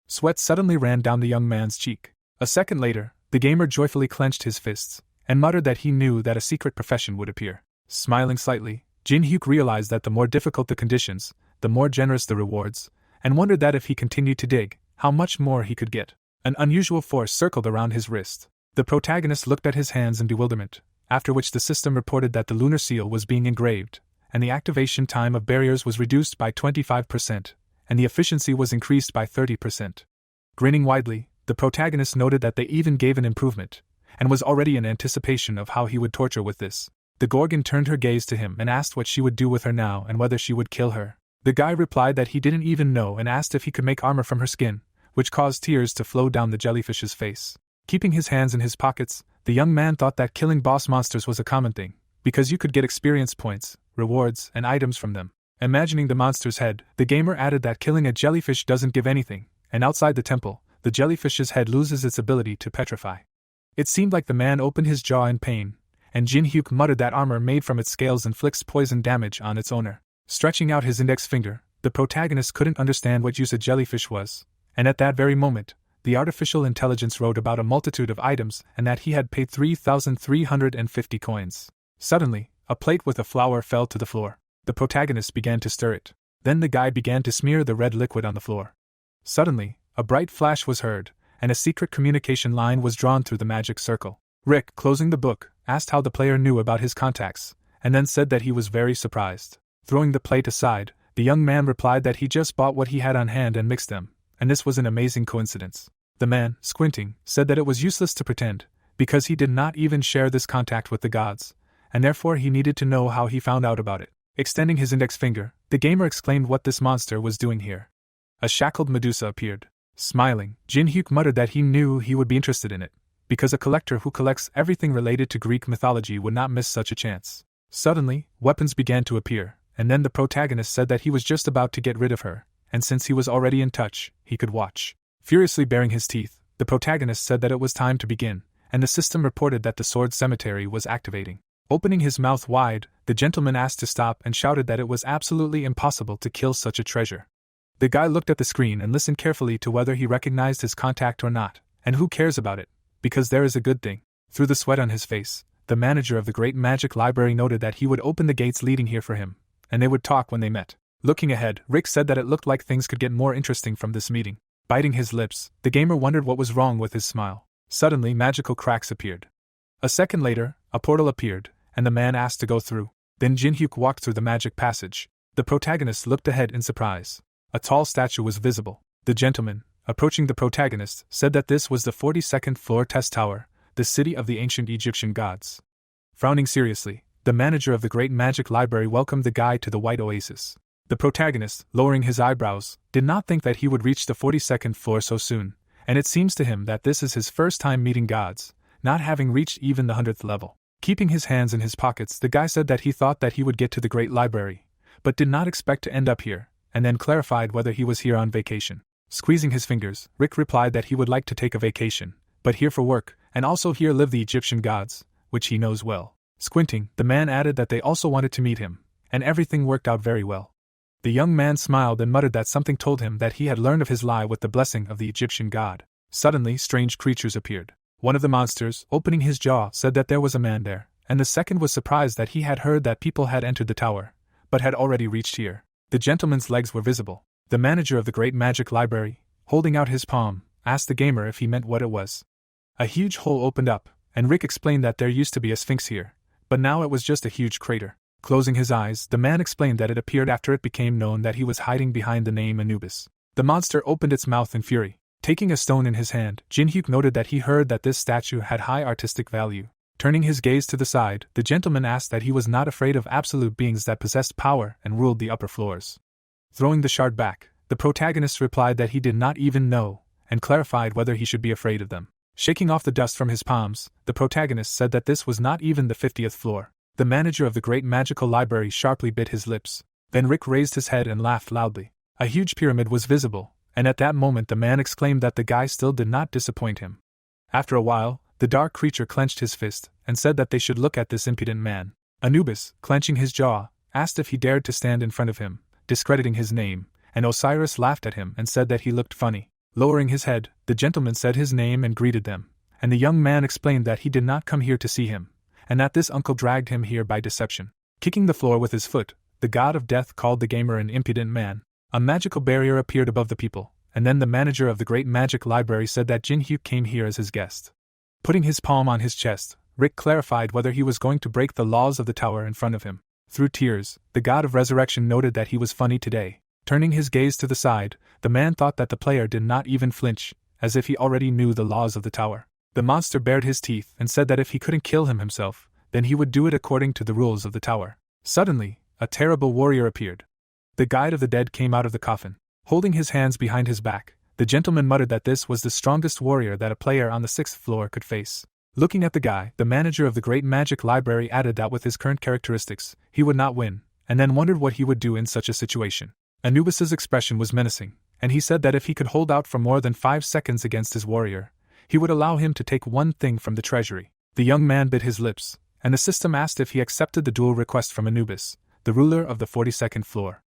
Sweat suddenly ran down the young man's cheek. A second later, the gamer joyfully clenched his fists, and muttered that he knew that a secret profession would appear. Smiling slightly, Jin-hyuk realized that the more difficult the conditions, the more generous the rewards, and wondered that if he continued to dig, how much more he could get. An unusual force circled around his wrist. The protagonist looked at his hands in bewilderment, after which the system reported that the lunar seal was being engraved, and the activation time of barriers was reduced by 25%, and the efficiency was increased by 30%. Grinning widely, the protagonist noted that they even gave an improvement, and was already in anticipation of how he would torture with this. The Gorgon turned her gaze to him and asked what she would do with her now and whether she would kill her. The guy replied that he didn't even know and asked if he could make armor from her skin, which caused tears to flow down the jellyfish's face. Keeping his hands in his pockets, the young man thought that killing boss monsters was a common thing, because you could get experience points, rewards, and items from them. Imagining the monster's head, the gamer added that killing a jellyfish doesn't give anything, and outside the temple, the jellyfish's head loses its ability to petrify. It seemed like the man opened his jaw in pain, and Jin-hyuk muttered that armor made from its scales inflicts poison damage on its owner. Stretching out his index finger, the protagonist couldn't understand what use a jellyfish was, and at that very moment, the artificial intelligence wrote about a multitude of items and that he had paid 3,350 coins. Suddenly, a plate with a flower fell to the floor. The protagonist began to stir it. Then the guy began to smear the red liquid on the floor. Suddenly, a bright flash was heard, and a secret communication line was drawn through the magic circle. Rick, closing the book, asked how the player knew about his contacts, and then said that he was very surprised. Throwing the plate aside, the young man replied that he just bought what he had on hand and mixed them, and this was an amazing coincidence. The man, squinting, said that it was useless to pretend, because he did not even share this contact with the gods, and therefore he needed to know how he found out about it. Extending his index finger, the gamer exclaimed what this monster was doing here. A shackled Medusa appeared. Smiling, Jin-hyuk muttered that he knew he would be interested in it, because a collector who collects everything related to Greek mythology would not miss such a chance. Suddenly, weapons began to appear, and then the protagonist said that he was just about to get rid of her, and since he was already in touch, he could watch. Furiously baring his teeth, the protagonist said that it was time to begin, and the system reported that the sword cemetery was activating. Opening his mouth wide, the gentleman asked to stop and shouted that it was absolutely impossible to kill such a treasure. The guy looked at the screen and listened carefully to whether he recognized his contact or not, and who cares about it, because there is a good thing. Through the sweat on his face, the manager of the Great Magic Library noted that he would open the gates leading here for him, and they would talk when they met. Looking ahead, Rick said that it looked like things could get more interesting from this meeting. Biting his lips, the gamer wondered what was wrong with his smile. Suddenly, magical cracks appeared. A second later, a portal appeared, and the man asked to go through. Then Jin-hyuk walked through the magic passage. The protagonist looked ahead in surprise. A tall statue was visible. The gentleman, approaching the protagonist, said that this was the 42nd floor test tower, the city of the ancient Egyptian gods. Frowning seriously, the manager of the Great Magic Library welcomed the guy to the White Oasis. The protagonist, lowering his eyebrows, did not think that he would reach the 42nd floor so soon, and it seems to him that this is his first time meeting gods, not having reached even the 100th level. Keeping his hands in his pockets, the guy said that he thought that he would get to the Great Library, but did not expect to end up here, and then clarified whether he was here on vacation. Squeezing his fingers, Rick replied that he would like to take a vacation, but here for work, and also here live the Egyptian gods, which he knows well. Squinting, the man added that they also wanted to meet him, and everything worked out very well. The young man smiled and muttered that something told him that he had learned of his lie with the blessing of the Egyptian god. Suddenly, strange creatures appeared. One of the monsters, opening his jaw, said that there was a man there, and the second was surprised that he had heard that people had entered the tower, but had already reached here. The gentleman's legs were visible. The manager of the Great Magic Library, holding out his palm, asked the gamer if he meant what it was. A huge hole opened up, and Rick explained that there used to be a sphinx here, but now it was just a huge crater. Closing his eyes, the man explained that it appeared after it became known that he was hiding behind the name Anubis. The monster opened its mouth in fury. Taking a stone in his hand, Jin-hyuk noted that he heard that this statue had high artistic value. Turning his gaze to the side, the gentleman asked that he was not afraid of absolute beings that possessed power and ruled the upper floors. Throwing the shard back, the protagonist replied that he did not even know, and clarified whether he should be afraid of them. Shaking off the dust from his palms, the protagonist said that this was not even the 50th floor. The manager of the Great Magical Library sharply bit his lips. Then Rick raised his head and laughed loudly. A huge pyramid was visible, and at that moment the man exclaimed that the guy still did not disappoint him. After a while, the dark creature clenched his fist and said that they should look at this impudent man. Anubis, clenching his jaw, asked if he dared to stand in front of him, discrediting his name, and Osiris laughed at him and said that he looked funny. Lowering his head, the gentleman said his name and greeted them, and the young man explained that he did not come here to see him, and that this uncle dragged him here by deception. Kicking the floor with his foot, the god of death called the gamer an impudent man. A magical barrier appeared above the people, and then the manager of the Great Magic Library said that Jin-hyuk came here as his guest. Putting his palm on his chest, Rick clarified whether he was going to break the laws of the tower in front of him. Through tears, the god of resurrection noted that he was funny today. Turning his gaze to the side, the man thought that the player did not even flinch, as if he already knew the laws of the tower. The monster bared his teeth and said that if he couldn't kill him himself, then he would do it according to the rules of the tower. Suddenly, a terrible warrior appeared. The guide of the dead came out of the coffin. Holding his hands behind his back, the gentleman muttered that this was the strongest warrior that a player on the 6th floor could face. Looking at the guy, the manager of the Great Magic Library added that with his current characteristics, he would not win, and then wondered what he would do in such a situation. Anubis's expression was menacing, and he said that if he could hold out for more than 5 seconds against his warrior, he would allow him to take one thing from the treasury. The young man bit his lips, and the system asked if he accepted the duel request from Anubis, the ruler of the 42nd floor.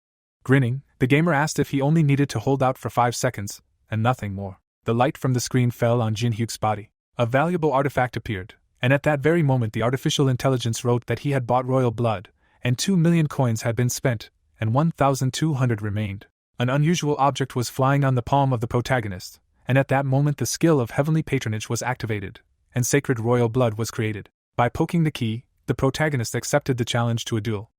Grinning, the gamer asked if he only needed to hold out for 5 seconds, and nothing more. The light from the screen fell on Jin-hyuk's body. A valuable artifact appeared, and at that very moment the artificial intelligence wrote that he had bought royal blood, and 2 million coins had been spent, and 1,200 remained. An unusual object was flying on the palm of the protagonist, and at that moment the skill of heavenly patronage was activated, and sacred royal blood was created. By poking the key, the protagonist accepted the challenge to a duel.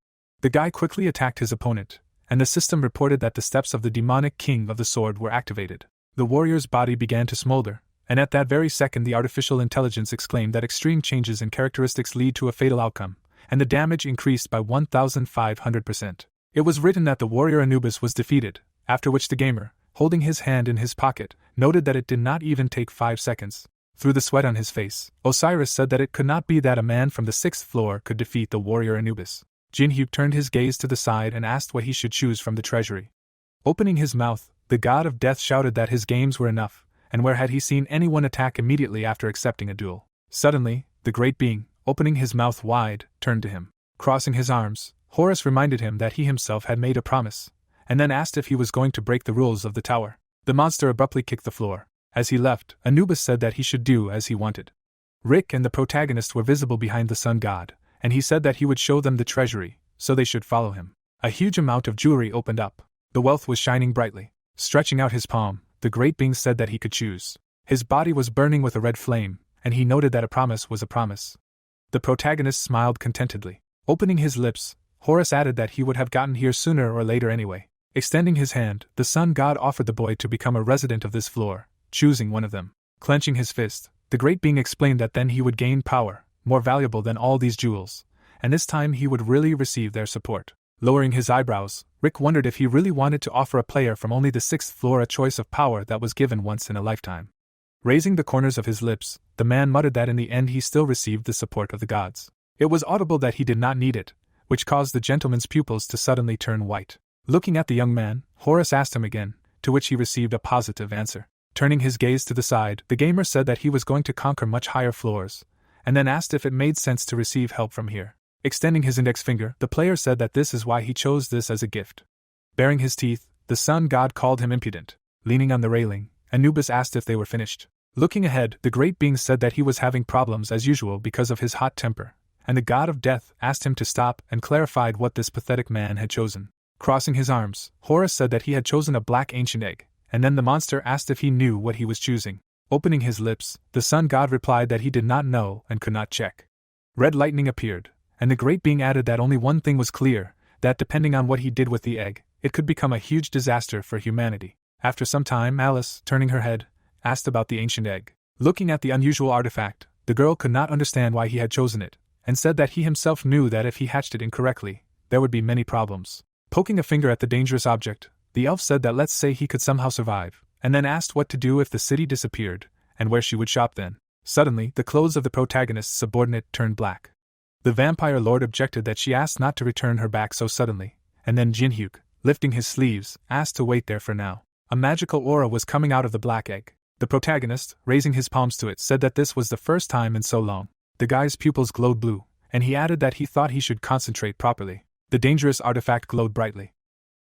The guy quickly attacked his opponent, and the system reported that the steps of the demonic king of the sword were activated. The warrior's body began to smolder, and at that very second the artificial intelligence exclaimed that extreme changes in characteristics lead to a fatal outcome, and the damage increased by 1,500%. It was written that the warrior Anubis was defeated, after which the gamer, holding his hand in his pocket, noted that it did not even take 5 seconds. Through the sweat on his face, Osiris said that it could not be that a man from the 6th floor could defeat the warrior Anubis. Jin-hyuk turned his gaze to the side and asked what he should choose from the treasury. Opening his mouth, the god of death shouted that his games were enough, and where had he seen anyone attack immediately after accepting a duel? Suddenly, the great being, opening his mouth wide, turned to him. Crossing his arms, Horus reminded him that he himself had made a promise, and then asked if he was going to break the rules of the tower. The monster abruptly kicked the floor. As he left, Anubis said that he should do as he wanted. Rick and the protagonist were visible behind the sun god, and he said that he would show them the treasury, so they should follow him. A huge amount of jewelry opened up. The wealth was shining brightly. Stretching out his palm, the great being said that he could choose. His body was burning with a red flame, and he noted that a promise was a promise. The protagonist smiled contentedly. Opening his lips, Horus added that he would have gotten here sooner or later anyway. Extending his hand, the sun god offered the boy to become a resident of this floor, choosing one of them. Clenching his fist, the great being explained that then he would gain power, more valuable than all these jewels, and this time he would really receive their support. Lowering his eyebrows, Rick wondered if he really wanted to offer a player from only the 6th floor a choice of power that was given once in a lifetime. Raising the corners of his lips, the man muttered that in the end he still received the support of the gods. It was audible that he did not need it, which caused the gentleman's pupils to suddenly turn white. Looking at the young man, Horus asked him again, to which he received a positive answer. Turning his gaze to the side, the gamer said that he was going to conquer much higher floors, and then asked if it made sense to receive help from here. Extending his index finger, the player said that this is why he chose this as a gift. Baring his teeth, the sun god called him impudent. Leaning on the railing, Anubis asked if they were finished. Looking ahead, the great being said that he was having problems as usual because of his hot temper, and the god of death asked him to stop and clarified what this pathetic man had chosen. Crossing his arms, Horus said that he had chosen a black ancient egg, and then the monster asked if he knew what he was choosing. Opening his lips, the sun god replied that he did not know and could not check. Red lightning appeared, and the great being added that only one thing was clear, that depending on what he did with the egg, it could become a huge disaster for humanity. After some time, Alice, turning her head, asked about the ancient egg. Looking at the unusual artifact, the girl could not understand why he had chosen it, and said that he himself knew that if he hatched it incorrectly, there would be many problems. Poking a finger at the dangerous object, the elf said that let's say he could somehow survive, and then asked what to do if the city disappeared, and where she would shop then. Suddenly, the clothes of the protagonist's subordinate turned black. The vampire lord objected that she asked not to return her back so suddenly, and then Jinhyuk, lifting his sleeves, asked to wait there for now. A magical aura was coming out of the black egg. The protagonist, raising his palms to it, said that this was the first time in so long. The guy's pupils glowed blue, and he added that he thought he should concentrate properly. The dangerous artifact glowed brightly.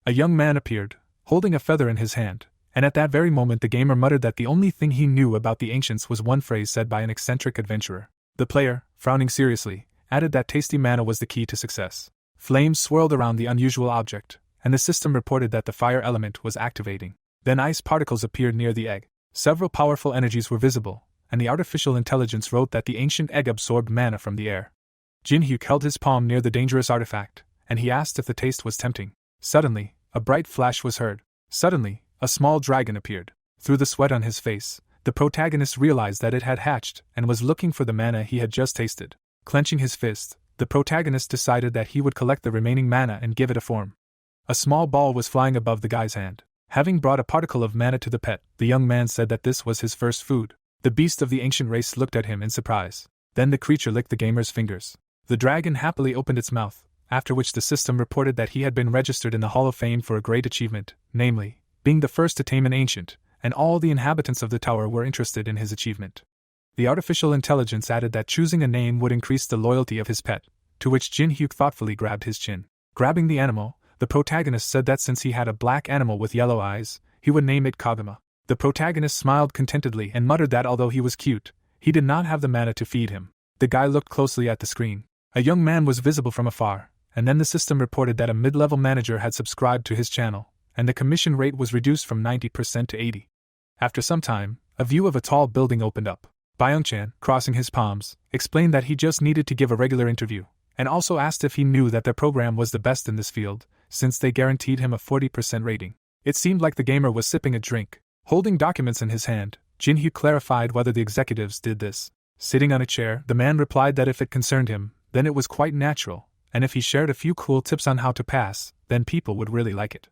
A young man appeared, holding a feather in his hand, and at that very moment the gamer muttered that the only thing he knew about the ancients was one phrase said by an eccentric adventurer. The player, frowning seriously, added that tasty mana was the key to success. Flames swirled around the unusual object, and the system reported that the fire element was activating. Then ice particles appeared near the egg. Several powerful energies were visible, and the artificial intelligence wrote that the ancient egg absorbed mana from the air. Jinhyuk held his palm near the dangerous artifact, and he asked if the taste was tempting. Suddenly, a bright flash was heard. Suddenly, a small dragon appeared. Through the sweat on his face, the protagonist realized that it had hatched and was looking for the mana he had just tasted. Clenching his fist, the protagonist decided that he would collect the remaining mana and give it a form. A small ball was flying above the guy's hand. Having brought a particle of mana to the pet, the young man said that this was his first food. The beast of the ancient race looked at him in surprise. Then the creature licked the gamer's fingers. The dragon happily opened its mouth, after which the system reported that he had been registered in the Hall of Fame for a great achievement, namely, being the first to tame an ancient, and all the inhabitants of the tower were interested in his achievement. The artificial intelligence added that choosing a name would increase the loyalty of his pet, to which Jinhyuk thoughtfully grabbed his chin. Grabbing the animal, the protagonist said that since he had a black animal with yellow eyes, he would name it Kagama. The protagonist smiled contentedly and muttered that although he was cute, he did not have the mana to feed him. The guy looked closely at the screen. A young man was visible from afar, and then the system reported that a mid-level manager had subscribed to his channel, and the commission rate was reduced from 90% to 80%. After some time, a view of a tall building opened up. Byung-chan, crossing his palms, explained that he just needed to give a regular interview, and also asked if he knew that their program was the best in this field, since they guaranteed him a 40% rating. It seemed like the gamer was sipping a drink. Holding documents in his hand, Jinhyuk clarified whether the executives did this. Sitting on a chair, the man replied that if it concerned him, then it was quite natural, and if he shared a few cool tips on how to pass, then people would really like it.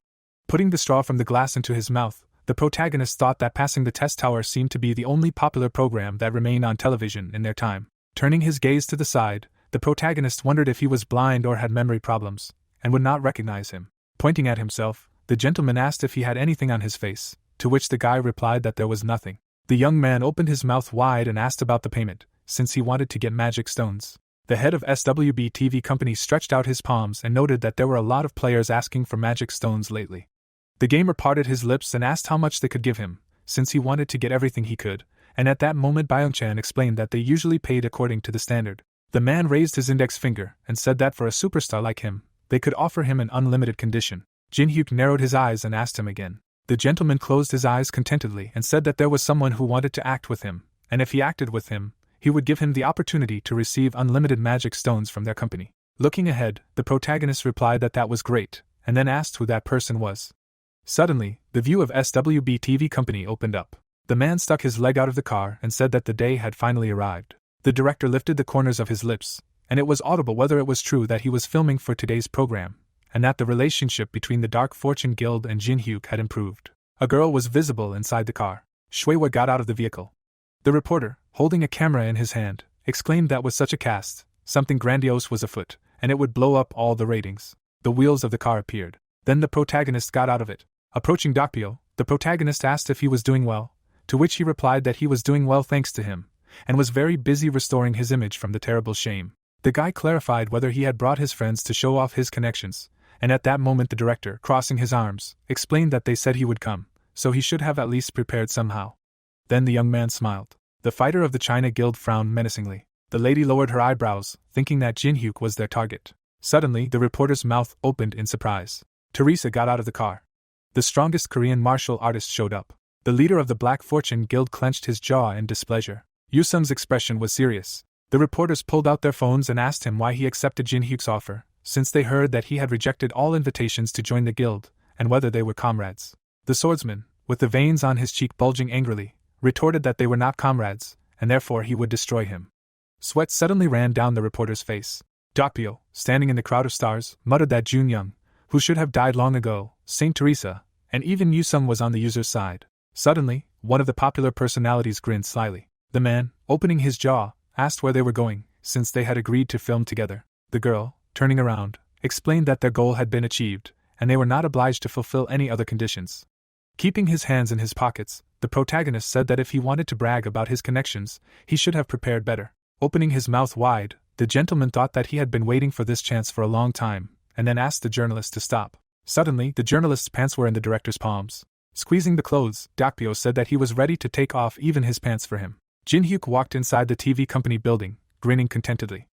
Putting the straw from the glass into his mouth, the protagonist thought that passing the test tower seemed to be the only popular program that remained on television in their time. Turning his gaze to the side, the protagonist wondered if he was blind or had memory problems, and would not recognize him. Pointing at himself, the gentleman asked if he had anything on his face, to which the guy replied that there was nothing. The young man opened his mouth wide and asked about the payment, since he wanted to get magic stones. The head of SWB TV company stretched out his palms and noted that there were a lot of players asking for magic stones lately. The gamer parted his lips and asked how much they could give him, since he wanted to get everything he could, and at that moment Byung-chan explained that they usually paid according to the standard. The man raised his index finger and said that for a superstar like him, they could offer him an unlimited condition. Jinhyuk narrowed his eyes and asked him again. The gentleman closed his eyes contentedly and said that there was someone who wanted to act with him, and if he acted with him, he would give him the opportunity to receive unlimited magic stones from their company. Looking ahead, the protagonist replied that was great, and then asked who that person was. Suddenly, the view of SWB TV company opened up. The man stuck his leg out of the car and said that the day had finally arrived. The director lifted the corners of his lips, and it was audible whether it was true that he was filming for today's program, and that the relationship between the Dark Fortune Guild and Jinhyuk had improved. A girl was visible inside the car. Shuewa got out of the vehicle. The reporter, holding a camera in his hand, exclaimed that with such a cast, something grandiose was afoot, and it would blow up all the ratings. The wheels of the car appeared. Then the protagonist got out of it. Approaching Dokpyo, the protagonist asked if he was doing well, to which he replied that he was doing well thanks to him, and was very busy restoring his image from the terrible shame. The guy clarified whether he had brought his friends to show off his connections, And at that moment the director, crossing his arms, explained that they said he would come, so he should have at least prepared somehow. Then the young man smiled. The fighter of the China Guild frowned menacingly. The lady lowered her eyebrows, thinking that Jin Hyuk was their target. Suddenly, the reporter's mouth opened in surprise. Teresa got out of the car. The strongest Korean martial artist showed up. The leader of the Black Fortune Guild clenched his jaw in displeasure. Yusung's expression was serious. The reporters pulled out their phones and asked him why he accepted Jin Hyuk's offer, since they heard that he had rejected all invitations to join the guild, and whether they were comrades. The swordsman, with the veins on his cheek bulging angrily, retorted that they were not comrades, and therefore he would destroy him. Sweat suddenly ran down the reporter's face. Dokpyo, standing in the crowd of stars, muttered that Jun Young, who should have died long ago, Saint Teresa, and even Yusung was on the user's side. Suddenly, one of the popular personalities grinned slyly. The man, opening his jaw, asked where they were going, since they had agreed to film together. The girl, turning around, explained that their goal had been achieved, and they were not obliged to fulfill any other conditions. Keeping his hands in his pockets, the protagonist said that if he wanted to brag about his connections, he should have prepared better. Opening his mouth wide, the gentleman thought that he had been waiting for this chance for a long time, and then asked the journalist to stop. Suddenly, the journalist's pants were in the director's palms. Squeezing the clothes, Dokpyo said that he was ready to take off even his pants for him. Jin Hyuk walked inside the TV company building, grinning contentedly.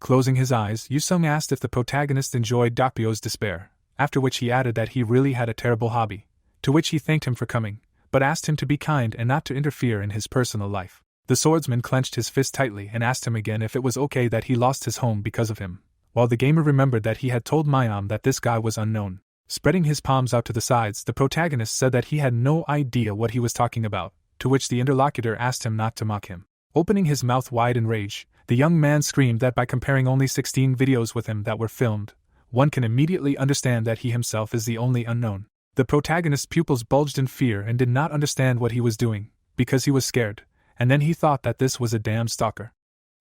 Closing his eyes, Yusung asked if the protagonist enjoyed Dokpyo's despair, after which he added that he really had a terrible hobby, to which he thanked him for coming, but asked him to be kind and not to interfere in his personal life. The swordsman clenched his fist tightly and asked him again if it was okay that he lost his home because of him, while the gamer remembered that he had told Mayam that this guy was unknown. Spreading his palms out to the sides, the protagonist said that he had no idea what he was talking about, to which the interlocutor asked him not to mock him. Opening his mouth wide in rage, the young man screamed that by comparing only 16 videos with him that were filmed, one can immediately understand that he himself is the only unknown. The protagonist's pupils bulged in fear and did not understand what he was doing, because he was scared, and then he thought that this was a damn stalker.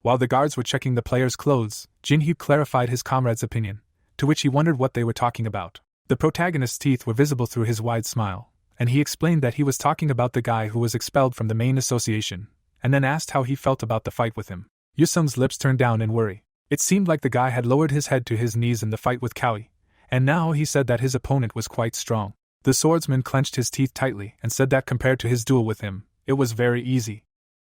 While the guards were checking the player's clothes, Jin Hyuk clarified his comrade's opinion, to which he wondered what they were talking about. The protagonist's teeth were visible through his wide smile, and he explained that he was talking about the guy who was expelled from the main association, and then asked how he felt about the fight with him. Yusung's lips turned down in worry. It seemed like the guy had lowered his head to his knees in the fight with Kawi, and now he said that his opponent was quite strong. The swordsman clenched his teeth tightly and said that compared to his duel with him, it was very easy.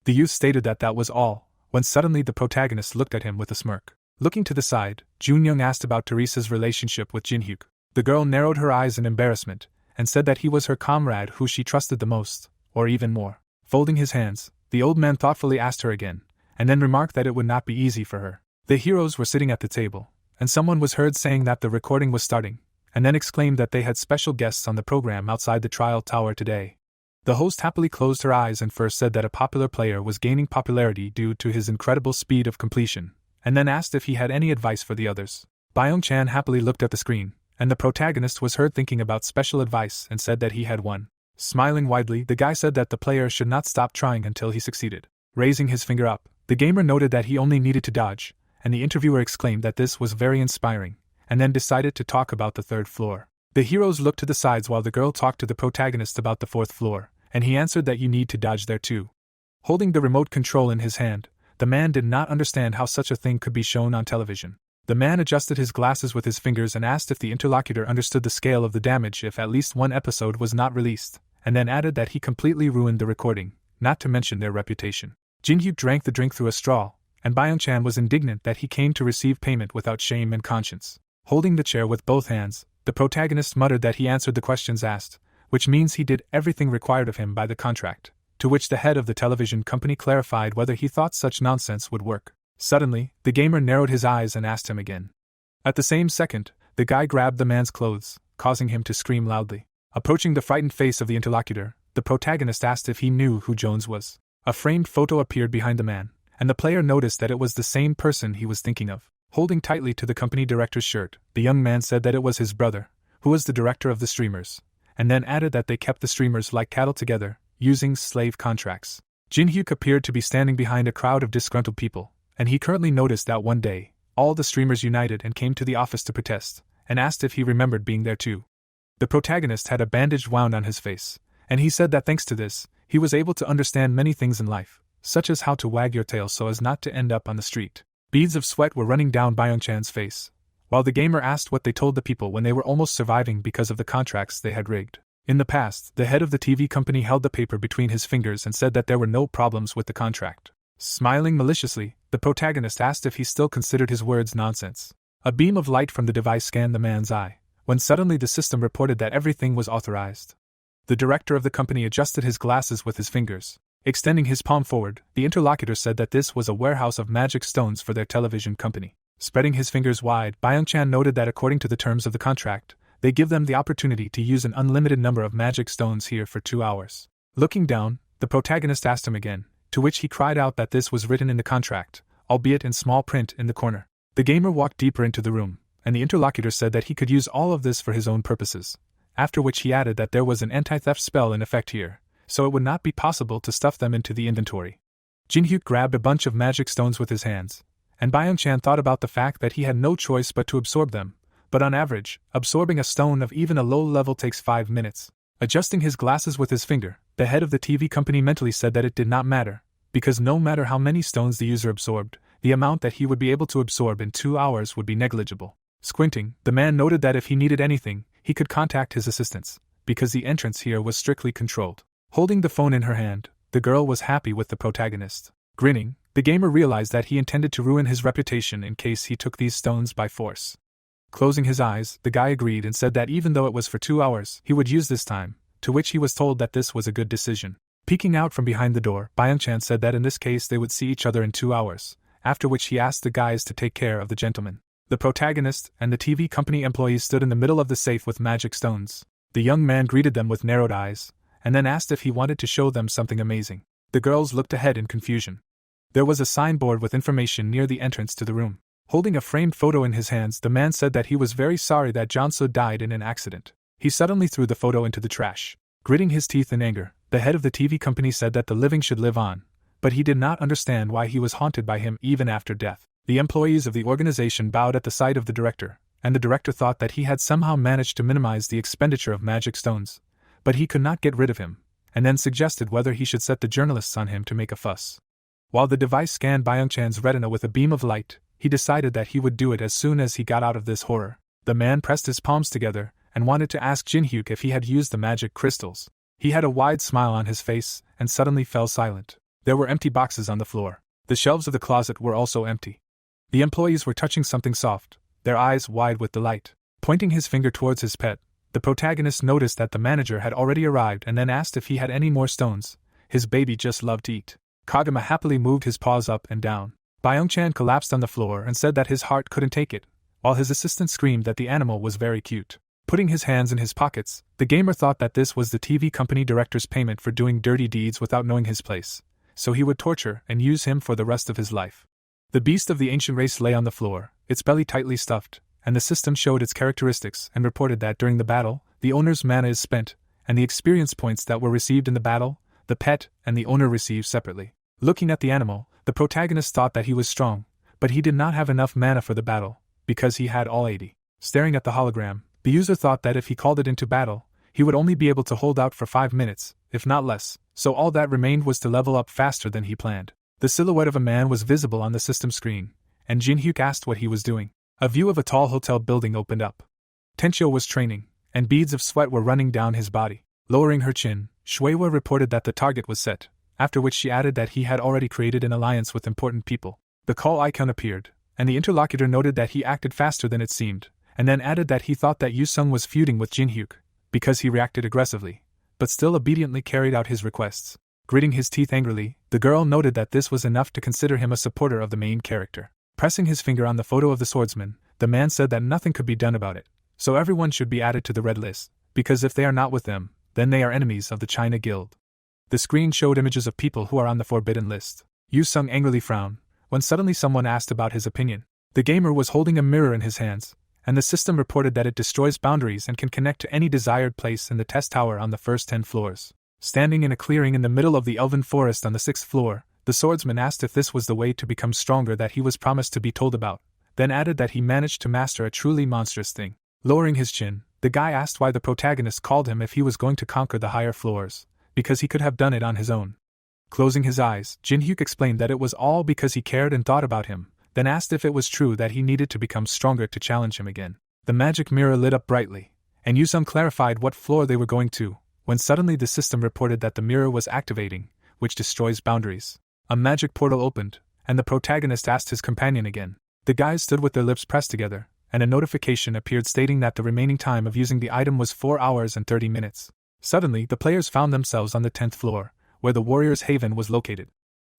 The youth stated that that was all, when suddenly the protagonist looked at him with a smirk. Looking to the side, Jun Young asked about Teresa's relationship with Jin Hyuk. The girl narrowed her eyes in embarrassment, and said that he was her comrade who she trusted the most, or even more. Folding his hands, the old man thoughtfully asked her again, and then remarked that it would not be easy for her. The heroes were sitting at the table, and someone was heard saying that the recording was starting, and then exclaimed that they had special guests on the program outside the trial tower today. The host happily closed her eyes and first said that a popular player was gaining popularity due to his incredible speed of completion, and then asked if he had any advice for the others. Byung-chan happily looked at the screen, and the protagonist was heard thinking about special advice and said that he had one. Smiling widely, the guy said that the player should not stop trying until he succeeded. Raising his finger up, the gamer noted that he only needed to dodge, and the interviewer exclaimed that this was very inspiring, and then decided to talk about the third floor. The heroes looked to the sides while the girl talked to the protagonist about the fourth floor, and he answered that you need to dodge there too. Holding the remote control in his hand, the man did not understand how such a thing could be shown on television. The man adjusted his glasses with his fingers and asked if the interlocutor understood the scale of the damage if at least one episode was not released, and then added that he completely ruined the recording, not to mention their reputation. Jin Hyuk drank the drink through a straw, and Byung-chan was indignant that he came to receive payment without shame and conscience. Holding the chair with both hands, the protagonist muttered that he answered the questions asked, which means he did everything required of him by the contract, to which the head of the television company clarified whether he thought such nonsense would work. Suddenly, the gamer narrowed his eyes and asked him again. At the same second, the guy grabbed the man's clothes, causing him to scream loudly. Approaching the frightened face of the interlocutor, the protagonist asked if he knew who Jones was. A framed photo appeared behind the man, and the player noticed that it was the same person he was thinking of. Holding tightly to the company director's shirt, the young man said that it was his brother, who was the director of the streamers, and then added that they kept the streamers like cattle together, using slave contracts. Jin Hyuk appeared to be standing behind a crowd of disgruntled people, and he currently noticed that one day, all the streamers united and came to the office to protest, and asked if he remembered being there too. The protagonist had a bandage wound on his face, and he said that thanks to this, he was able to understand many things in life, such as how to wag your tail so as not to end up on the street. Beads of sweat were running down Byung-chan's face, while the gamer asked what they told the people when they were almost surviving because of the contracts they had rigged. In the past, the head of the TV company held the paper between his fingers and said that there were no problems with the contract. Smiling maliciously, the protagonist asked if he still considered his words nonsense. A beam of light from the device scanned the man's eye, when suddenly the system reported that everything was authorized. The director of the company adjusted his glasses with his fingers. Extending his palm forward, the interlocutor said that this was a warehouse of magic stones for their television company. Spreading his fingers wide, Byung-chan noted that according to the terms of the contract, they give them the opportunity to use an unlimited number of magic stones here for 2 hours. Looking down, the protagonist asked him again, to which he cried out that this was written in the contract, albeit in small print in the corner. The gamer walked deeper into the room, and the interlocutor said that he could use all of this for his own purposes, after which he added that there was an anti-theft spell in effect here, so it would not be possible to stuff them into the inventory. Jin-hyuk grabbed a bunch of magic stones with his hands, and Byung-chan thought about the fact that he had no choice but to absorb them. But on average, absorbing a stone of even a low level takes 5 minutes. Adjusting his glasses with his finger, the head of the TV company mentally said that it did not matter, because no matter how many stones the user absorbed, the amount that he would be able to absorb in 2 hours would be negligible. Squinting, the man noted that if he needed anything, he could contact his assistants, because the entrance here was strictly controlled. Holding the phone in her hand, the girl was happy with the protagonist. Grinning, the gamer realized that he intended to ruin his reputation in case he took these stones by force. Closing his eyes, the guy agreed and said that even though it was for 2 hours, he would use this time, to which he was told that this was a good decision. Peeking out from behind the door, Byung-chan said that in this case they would see each other in 2 hours, after which he asked the guys to take care of the gentleman. The protagonist and the TV company employees stood in the middle of the safe with magic stones. The young man greeted them with narrowed eyes, and then asked if he wanted to show them something amazing. The girls looked ahead in confusion. There was a signboard with information near the entrance to the room. Holding a framed photo in his hands, the man said that he was very sorry that Jeon-soo died in an accident. He suddenly threw the photo into the trash. Gritting his teeth in anger, the head of the TV company said that the living should live on, but he did not understand why he was haunted by him even after death. The employees of the organization bowed at the sight of the director, and the director thought that he had somehow managed to minimize the expenditure of magic stones, but he could not get rid of him, and then suggested whether he should set the journalists on him to make a fuss. While the device scanned Byung-chan's retina with a beam of light, he decided that he would do it as soon as he got out of this horror. The man pressed his palms together and wanted to ask Jin-hyuk if he had used the magic crystals. He had a wide smile on his face and suddenly fell silent. There were empty boxes on the floor. The shelves of the closet were also empty. The employees were touching something soft, their eyes wide with delight. Pointing his finger towards his pet, the protagonist noticed that the manager had already arrived and then asked if he had any more stones. His baby just loved to eat. Kagama happily moved his paws up and down. Byung-chan collapsed on the floor and said that his heart couldn't take it, while his assistant screamed that the animal was very cute. Putting his hands in his pockets, the gamer thought that this was the TV company director's payment for doing dirty deeds without knowing his place, so he would torture and use him for the rest of his life. The beast of the ancient race lay on the floor, its belly tightly stuffed, and the system showed its characteristics and reported that during the battle, the owner's mana is spent, and the experience points that were received in the battle, the pet and the owner received separately. Looking at the animal, the protagonist thought that he was strong, but he did not have enough mana for the battle, because he had all 80. Staring at the hologram, the user thought that if he called it into battle, he would only be able to hold out for 5 minutes, if not less, so all that remained was to level up faster than he planned. The silhouette of a man was visible on the system screen, and Jin-hyuk asked what he was doing. A view of a tall hotel building opened up. Tenchyo was training, and beads of sweat were running down his body. Lowering her chin, Shuewa reported that the target was set, after which she added that he had already created an alliance with important people. The call icon appeared, and the interlocutor noted that he acted faster than it seemed, and then added that he thought that Yu-sung was feuding with Jin-hyuk, because he reacted aggressively, but still obediently carried out his requests. Gritting his teeth angrily, the girl noted that this was enough to consider him a supporter of the main character. Pressing his finger on the photo of the swordsman, the man said that nothing could be done about it, so everyone should be added to the red list, because if they are not with them, then they are enemies of the China Guild. The screen showed images of people who are on the forbidden list. Yu-sung angrily frowned, when suddenly someone asked about his opinion. The gamer was holding a mirror in his hands, and the system reported that it destroys boundaries and can connect to any desired place in the test tower on the first 10 floors. Standing in a clearing in the middle of the elven forest on the 6th floor, the swordsman asked if this was the way to become stronger that he was promised to be told about, then added that he managed to master a truly monstrous thing. Lowering his chin, the guy asked why the protagonist called him if he was going to conquer the higher floors, because he could have done it on his own. Closing his eyes, Jin-hyuk explained that it was all because he cared and thought about him, then asked if it was true that he needed to become stronger to challenge him again. The magic mirror lit up brightly, and Yusung clarified what floor they were going to, when suddenly the system reported that the mirror was activating, which destroys boundaries. A magic portal opened, and the protagonist asked his companion again. The guys stood with their lips pressed together, and a notification appeared stating that the remaining time of using the item was 4 hours and 30 minutes. Suddenly, the players found themselves on the 10th floor, where the warrior's haven was located.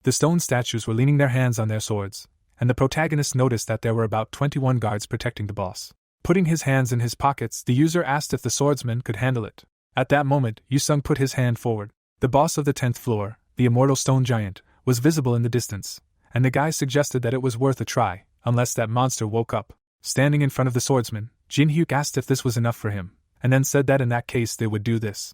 The stone statues were leaning their hands on their swords, and the protagonist noticed that there were about 21 guards protecting the boss. Putting his hands in his pockets, the user asked if the swordsman could handle it. At that moment, Yusung put his hand forward. The boss of the 10th floor, the immortal stone giant, was visible in the distance, and the guy suggested that it was worth a try, unless that monster woke up. Standing in front of the swordsman, Jin Hyuk asked if this was enough for him, and then said that in that case they would do this.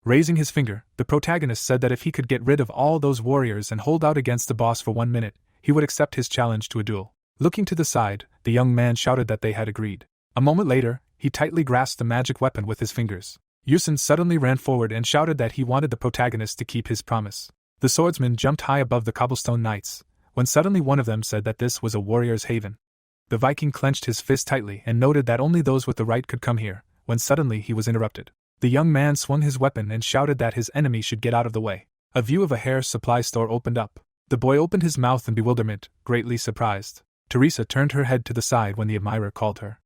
Raising his finger, the protagonist said that if he could get rid of all those warriors and hold out against the boss for 1 minute, he would accept his challenge to a duel. Looking to the side, the young man shouted that they had agreed. A moment later, he tightly grasped the magic weapon with his fingers. Yusun suddenly ran forward and shouted that he wanted the protagonist to keep his promise. The swordsman jumped high above the cobblestone knights, when suddenly one of them said that this was a warrior's haven. The Viking clenched his fist tightly and noted that only those with the right could come here, when suddenly he was interrupted. The young man swung his weapon and shouted that his enemy should get out of the way. A view of a hair supply store opened up. The boy opened his mouth in bewilderment, greatly surprised. Teresa turned her head to the side when the admirer called her.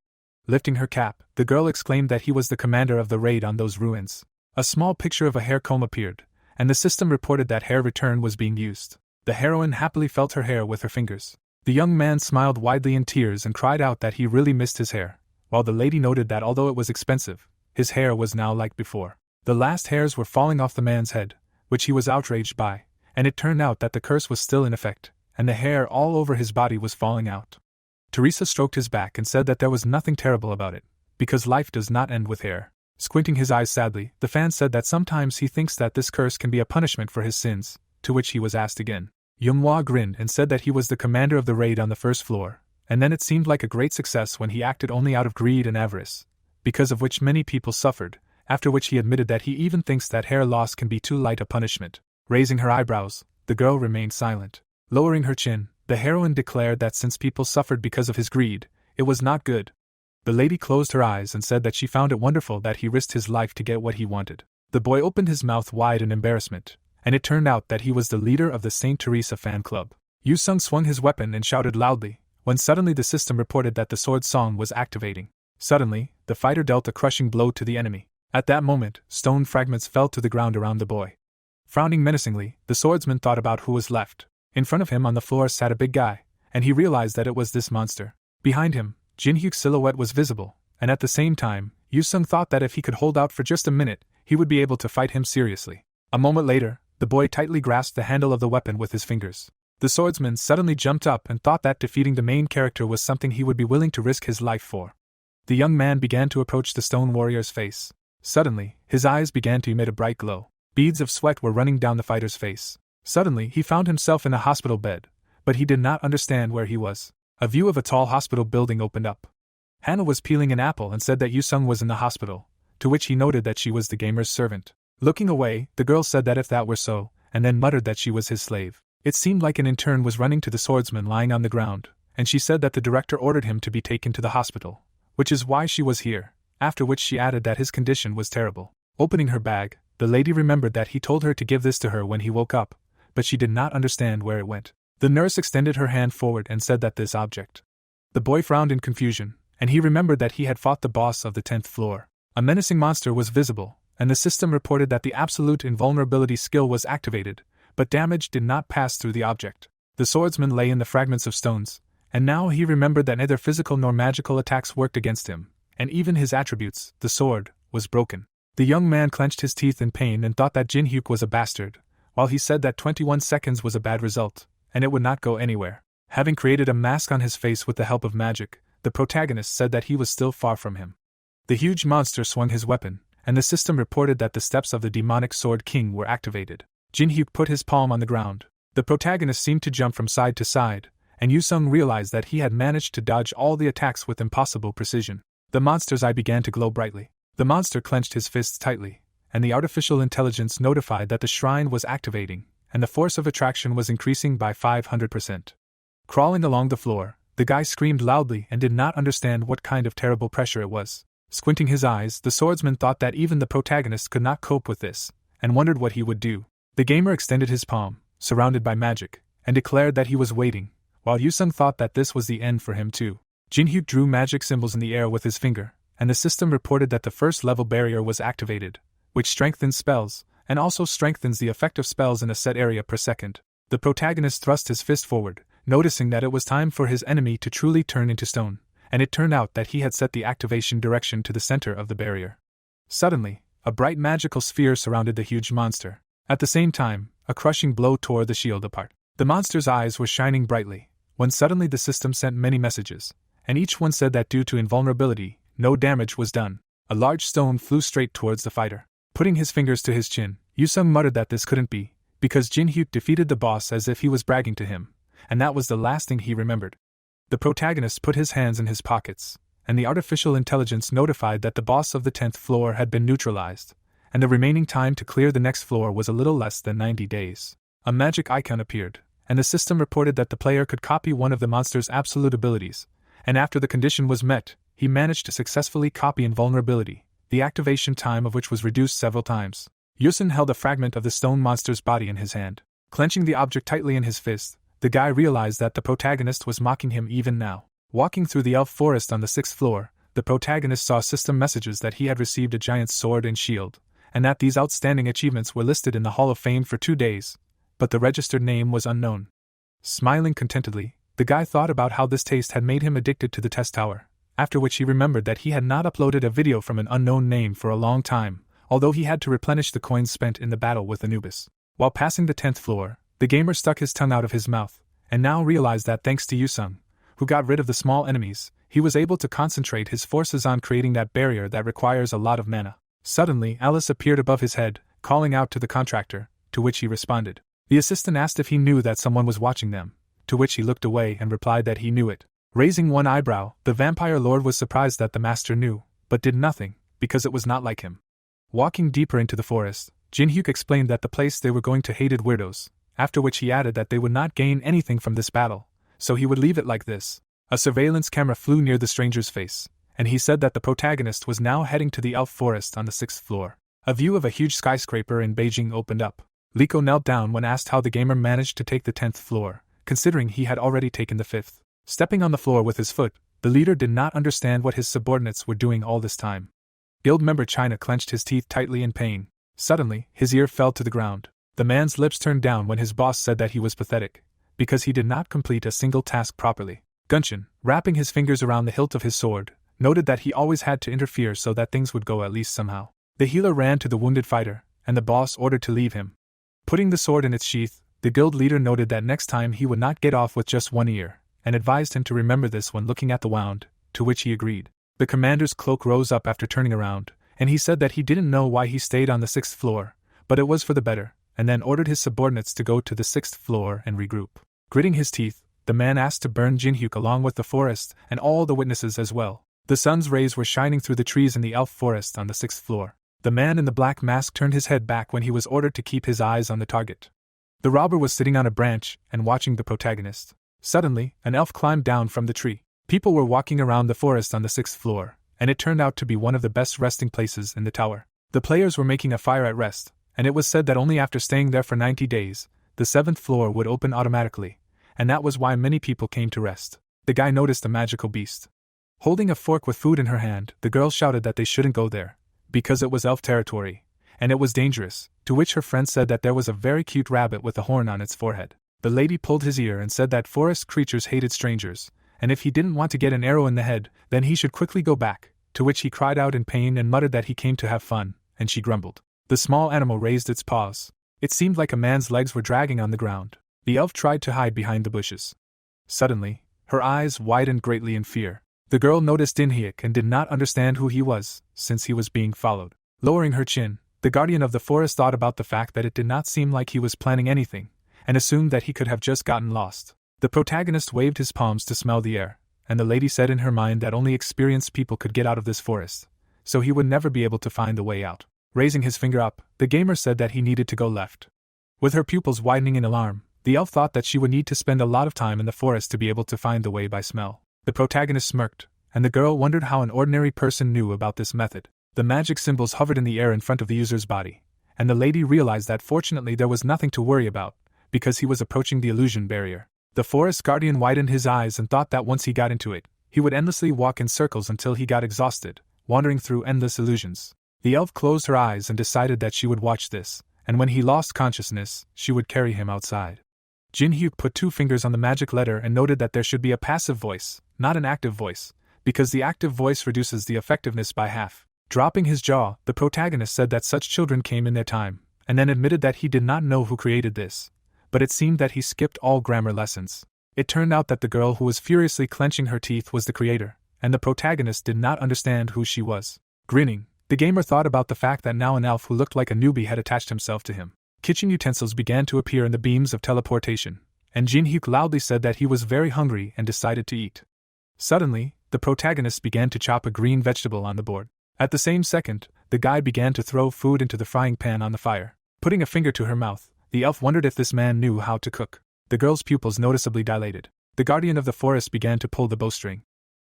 Lifting her cap, the girl exclaimed that he was the commander of the raid on those ruins. A small picture of a hair comb appeared, and the system reported that hair return was being used. The heroine happily felt her hair with her fingers. The young man smiled widely in tears and cried out that he really missed his hair, while the lady noted that although it was expensive, his hair was now like before. The last hairs were falling off the man's head, which he was outraged by, and it turned out that the curse was still in effect, and the hair all over his body was falling out. Teresa stroked his back and said that there was nothing terrible about it, because life does not end with hair. Squinting his eyes sadly, the fan said that sometimes he thinks that this curse can be a punishment for his sins, to which he was asked again. Yunghwa grinned and said that he was the commander of the raid on the first floor, and then it seemed like a great success when he acted only out of greed and avarice, because of which many people suffered, after which he admitted that he even thinks that hair loss can be too light a punishment. Raising her eyebrows, the girl remained silent. Lowering her chin, the heroine declared that since people suffered because of his greed, it was not good. The lady closed her eyes and said that she found it wonderful that he risked his life to get what he wanted. The boy opened his mouth wide in embarrassment, and it turned out that he was the leader of the St. Teresa fan club. Yusung swung his weapon and shouted loudly, when suddenly the system reported that the sword song was activating. Suddenly, the fighter dealt a crushing blow to the enemy. At that moment, stone fragments fell to the ground around the boy. Frowning menacingly, the swordsman thought about who was left. In front of him on the floor sat a big guy, and he realized that it was this monster. Behind him, Jin Hyuk's silhouette was visible, and at the same time, Yusung thought that if he could hold out for just a minute, he would be able to fight him seriously. A moment later, the boy tightly grasped the handle of the weapon with his fingers. The swordsman suddenly jumped up and thought that defeating the main character was something he would be willing to risk his life for. The young man began to approach the stone warrior's face. Suddenly, his eyes began to emit a bright glow. Beads of sweat were running down the fighter's face. Suddenly, he found himself in a hospital bed, but he did not understand where he was. A view of a tall hospital building opened up. Hannah was peeling an apple and said that Yusung was in the hospital, to which he noted that she was the gamer's servant. Looking away, the girl said that if that were so, and then muttered that she was his slave. It seemed like an intern was running to the swordsman lying on the ground, and she said that the director ordered him to be taken to the hospital, which is why she was here, after which she added that his condition was terrible. Opening her bag, the lady remembered that he told her to give this to her when he woke up, but she did not understand where it went. The nurse extended her hand forward and said that this object. The boy frowned in confusion, and he remembered that he had fought the boss of the 10th floor. A menacing monster was visible, and the system reported that the absolute invulnerability skill was activated, but damage did not pass through the object. The swordsman lay in the fragments of stones, and now he remembered that neither physical nor magical attacks worked against him, and even his attributes, the sword, was broken. The young man clenched his teeth in pain and thought that Jin Hyuk was a bastard, while he said that 21 seconds was a bad result, and it would not go anywhere. Having created a mask on his face with the help of magic, the protagonist said that he was still far from him. The huge monster swung his weapon, and the system reported that the steps of the demonic sword king were activated. Jin Hyuk put his palm on the ground. The protagonist seemed to jump from side to side, and Yusung realized that he had managed to dodge all the attacks with impossible precision. The monster's eye began to glow brightly. The monster clenched his fists tightly, and the artificial intelligence notified that the shrine was activating, and the force of attraction was increasing by 500%. Crawling along the floor, the guy screamed loudly and did not understand what kind of terrible pressure it was. Squinting his eyes, the swordsman thought that even the protagonist could not cope with this, and wondered what he would do. The gamer extended his palm, surrounded by magic, and declared that he was waiting, while Yusung thought that this was the end for him too. Jinhyuk drew magic symbols in the air with his finger, and the system reported that the first level barrier was activated, which strengthens spells, and also strengthens the effect of spells in a set area per second. The protagonist thrust his fist forward, noticing that it was time for his enemy to truly turn into stone, and it turned out that he had set the activation direction to the center of the barrier. Suddenly, a bright magical sphere surrounded the huge monster. At the same time, a crushing blow tore the shield apart. The monster's eyes were shining brightly, when suddenly the system sent many messages, and each one said that due to invulnerability, no damage was done. A large stone flew straight towards the fighter. Putting his fingers to his chin, Yusung muttered that this couldn't be, because Jinhyuk defeated the boss as if he was bragging to him, and that was the last thing he remembered. The protagonist put his hands in his pockets, and the artificial intelligence notified that the boss of the 10th floor had been neutralized, and the remaining time to clear the next floor was a little less than 90 days. A magic icon appeared, and the system reported that the player could copy one of the monster's absolute abilities, and after the condition was met, he managed to successfully copy invulnerability, the activation time of which was reduced several times. Yusung held a fragment of the stone monster's body in his hand. Clenching the object tightly in his fist, the guy realized that the protagonist was mocking him even now. Walking through the elf forest on the 6th floor, the protagonist saw system messages that he had received a giant sword and shield, and that these outstanding achievements were listed in the Hall of Fame for 2 days, but the registered name was unknown. Smiling contentedly, the guy thought about how this taste had made him addicted to the test tower, after which he remembered that he had not uploaded a video from an unknown name for a long time, although he had to replenish the coins spent in the battle with Anubis. While passing the 10th floor, the gamer stuck his tongue out of his mouth, and now realized that thanks to Yusung, who got rid of the small enemies, he was able to concentrate his forces on creating that barrier that requires a lot of mana. Suddenly, Alice appeared above his head, calling out to the contractor, to which he responded. The assistant asked if he knew that someone was watching them, to which he looked away and replied that he knew it. Raising one eyebrow, the vampire lord was surprised that the master knew, but did nothing, because it was not like him. Walking deeper into the forest, Jinhyuk explained that the place they were going to hated weirdos, after which he added that they would not gain anything from this battle, so he would leave it like this. A surveillance camera flew near the stranger's face, and he said that the protagonist was now heading to the elf forest on the 6th floor. A view of a huge skyscraper in Beijing opened up. Liko knelt down when asked how the gamer managed to take the 10th floor, considering he had already taken the 5th. Stepping on the floor with his foot, the leader did not understand what his subordinates were doing all this time. Guild member China clenched his teeth tightly in pain. Suddenly, his ear fell to the ground. The man's lips turned down when his boss said that he was pathetic, because he did not complete a single task properly. Gunshin, wrapping his fingers around the hilt of his sword, noted that he always had to interfere so that things would go at least somehow. The healer ran to the wounded fighter, and the boss ordered to leave him. Putting the sword in its sheath, the guild leader noted that next time he would not get off with just one ear, and advised him to remember this when looking at the wound, to which he agreed. The commander's cloak rose up after turning around, and he said that he didn't know why he stayed on the 6th floor, but it was for the better, and then ordered his subordinates to go to the 6th floor and regroup. Gritting his teeth, the man asked to burn Jinhyuk along with the forest and all the witnesses as well. The sun's rays were shining through the trees in the elf forest on the 6th floor. The man in the black mask turned his head back when he was ordered to keep his eyes on the target. The robber was sitting on a branch and watching the protagonist. Suddenly, an elf climbed down from the tree. People were walking around the forest on the 6th floor, and it turned out to be one of the best resting places in the tower. The players were making a fire at rest, and it was said that only after staying there for 90 days, the 7th floor would open automatically, and that was why many people came to rest. The guy noticed a magical beast. Holding a fork with food in her hand, the girl shouted that they shouldn't go there, because it was elf territory, and it was dangerous, to which her friend said that there was a very cute rabbit with a horn on its forehead. The lady pulled his ear and said that forest creatures hated strangers, and if he didn't want to get an arrow in the head, then he should quickly go back, to which he cried out in pain and muttered that he came to have fun, and she grumbled. The small animal raised its paws. It seemed like a man's legs were dragging on the ground. The elf tried to hide behind the bushes. Suddenly, her eyes widened greatly in fear. The girl noticed Jinhyuk and did not understand who he was, since he was being followed. Lowering her chin, the guardian of the forest thought about the fact that it did not seem like he was planning anything, and assumed that he could have just gotten lost. The protagonist waved his palms to smell the air, and the lady said in her mind that only experienced people could get out of this forest, so he would never be able to find the way out. Raising his finger up, the gamer said that he needed to go left. With her pupils widening in alarm, The elf thought that she would need to spend a lot of time in the forest to be able to find the way by smell. The protagonist smirked, and the girl wondered how an ordinary person knew about this method. The magic symbols hovered in the air in front of the user's body, and the lady realized that fortunately there was nothing to worry about, because he was approaching the illusion barrier. The forest guardian widened his eyes and thought that once he got into it, he would endlessly walk in circles until he got exhausted, wandering through endless illusions. The elf closed her eyes and decided that she would watch this, and when he lost consciousness, she would carry him outside. Jin-hyuk put 2 fingers on the magic letter and noted that there should be a passive voice, not an active voice, because the active voice reduces the effectiveness by half. Dropping his jaw, the protagonist said that such children came in their time, and then admitted that he did not know who created this, but it seemed that he skipped all grammar lessons. It turned out that the girl who was furiously clenching her teeth was the creator, and the protagonist did not understand who she was. Grinning, the gamer thought about the fact that now an elf who looked like a newbie had attached himself to him. Kitchen utensils began to appear in the beams of teleportation, and Jin-hyuk loudly said that he was very hungry and decided to eat. Suddenly, the protagonist began to chop a green vegetable on the board. At the same second, the guy began to throw food into the frying pan on the fire. Putting a finger to her mouth, the elf wondered if this man knew how to cook. The girl's pupils noticeably dilated. The guardian of the forest began to pull the bowstring.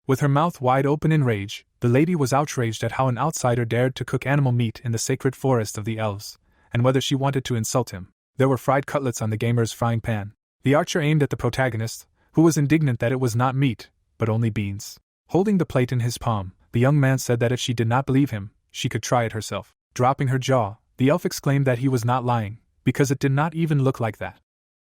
With her mouth wide open in rage, the lady was outraged at how an outsider dared to cook animal meat in the sacred forest of the elves, and whether she wanted to insult him. There were fried cutlets on the gamer's frying pan. The archer aimed at the protagonist, who was indignant that it was not meat, but only beans. Holding the plate in his palm, the young man said that if she did not believe him, she could try it herself. Dropping her jaw, the elf exclaimed that he was not lying, because it did not even look like that.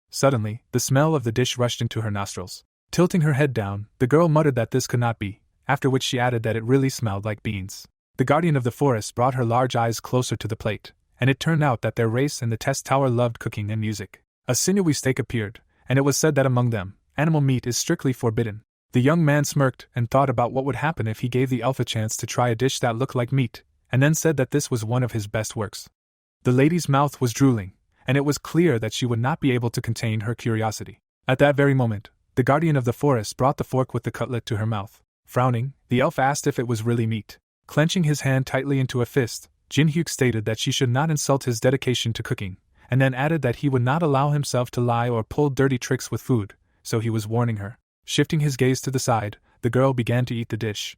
Suddenly, the smell of the dish rushed into her nostrils. Tilting her head down, the girl muttered that this could not be, after which she added that it really smelled like beans. The guardian of the forest brought her large eyes closer to the plate, and it turned out that their race in the test tower loved cooking and music. A sinewy steak appeared, and it was said that among them, animal meat is strictly forbidden. The young man smirked and thought about what would happen if he gave the elf a chance to try a dish that looked like meat, and then said that this was one of his best works. The lady's mouth was drooling, and it was clear that she would not be able to contain her curiosity. At that very moment, the guardian of the forest brought the fork with the cutlet to her mouth. Frowning, the elf asked if it was really meat. Clenching his hand tightly into a fist, Jin-hyuk stated that she should not insult his dedication to cooking, and then added that he would not allow himself to lie or pull dirty tricks with food, so he was warning her. Shifting his gaze to the side, the girl began to eat the dish.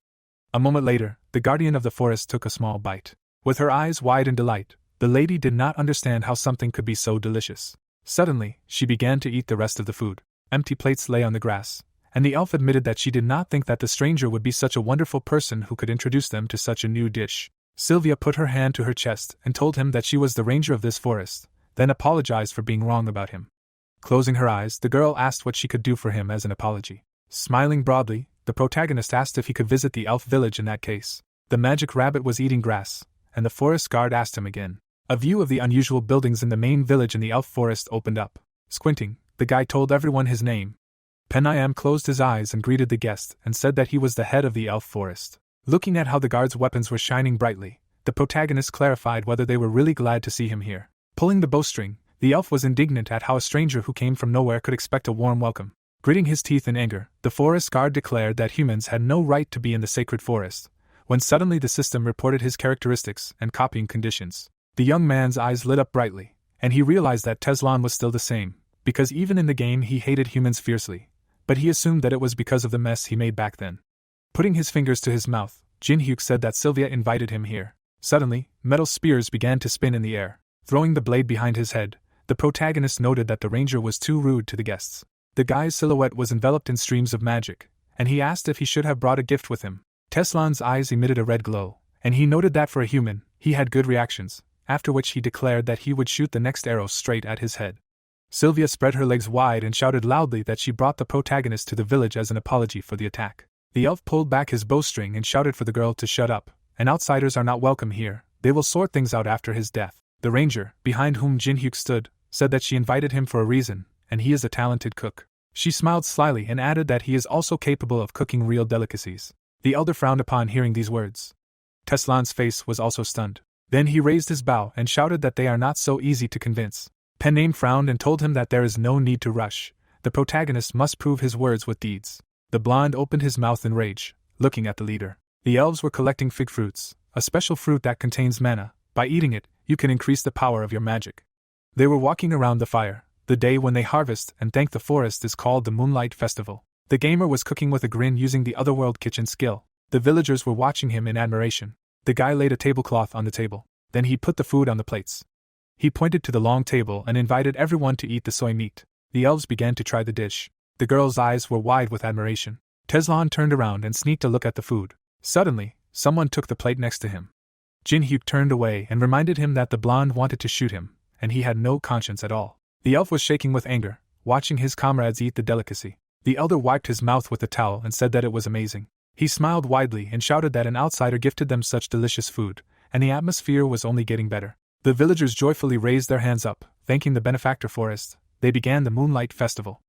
A moment later, the guardian of the forest took a small bite. With her eyes wide in delight, the lady did not understand how something could be so delicious. Suddenly, she began to eat the rest of the food. Empty plates lay on the grass, and the elf admitted that she did not think that the stranger would be such a wonderful person who could introduce them to such a new dish. Sylvia put her hand to her chest and told him that she was the ranger of this forest, then apologized for being wrong about him. Closing her eyes, the girl asked what she could do for him as an apology. Smiling broadly, the protagonist asked if he could visit the elf village in that case. The magic rabbit was eating grass, and the forest guard asked him again. A view of the unusual buildings in the main village in the elf forest opened up. Squinting, the guy told everyone his name. Pen-I-am closed his eyes and greeted the guest and said that he was the head of the elf forest. Looking at how the guards' weapons were shining brightly, the protagonist clarified whether they were really glad to see him here. Pulling the bowstring, the elf was indignant at how a stranger who came from nowhere could expect a warm welcome. Gritting his teeth in anger, the forest guard declared that humans had no right to be in the sacred forest, when suddenly the system reported his characteristics and copying conditions. The young man's eyes lit up brightly, and he realized that Teslan was still the same, because even in the game he hated humans fiercely, but he assumed that it was because of the mess he made back then. Putting his fingers to his mouth, Jin-hyuk said that Sylvia invited him here. Suddenly, metal spears began to spin in the air. Throwing the blade behind his head, the protagonist noted that the ranger was too rude to the guests. The guy's silhouette was enveloped in streams of magic, and he asked if he should have brought a gift with him. Teslan's eyes emitted a red glow, and he noted that for a human, he had good reactions, after which he declared that he would shoot the next arrow straight at his head. Sylvia spread her legs wide and shouted loudly that she brought the protagonist to the village as an apology for the attack. The elf pulled back his bowstring and shouted for the girl to shut up, and outsiders are not welcome here, they will sort things out after his death. The ranger, behind whom Jin-hyuk stood, said that she invited him for a reason, and he is a talented cook. She smiled slyly and added that he is also capable of cooking real delicacies. The elder frowned upon hearing these words. Teslan's face was also stunned. Then he raised his bow and shouted that they are not so easy to convince. Pen-Name frowned and told him that there is no need to rush. The protagonist must prove his words with deeds. The blonde opened his mouth in rage, looking at the leader. The elves were collecting fig fruits, a special fruit that contains mana. By eating it, you can increase the power of your magic. They were walking around the fire, The day when they harvest and thank the forest is called the Moonlight Festival. The gamer was cooking with a grin using the Otherworld kitchen skill. The villagers were watching him in admiration. The guy laid a tablecloth on the table. Then he put the food on the plates. He pointed to the long table and invited everyone to eat the soy meat. The elves began to try the dish. The girl's eyes were wide with admiration. Teslan turned around and sneaked a look at the food. Suddenly, someone took the plate next to him. Jinhyuk turned away and reminded him that the blonde wanted to shoot him, and he had no conscience at all. The elf was shaking with anger, watching his comrades eat the delicacy. The elder wiped his mouth with a towel and said that it was amazing. He smiled widely and shouted that an outsider gifted them such delicious food, and the atmosphere was only getting better. The villagers joyfully raised their hands up, thanking the benefactor forest. They began the Moonlight Festival.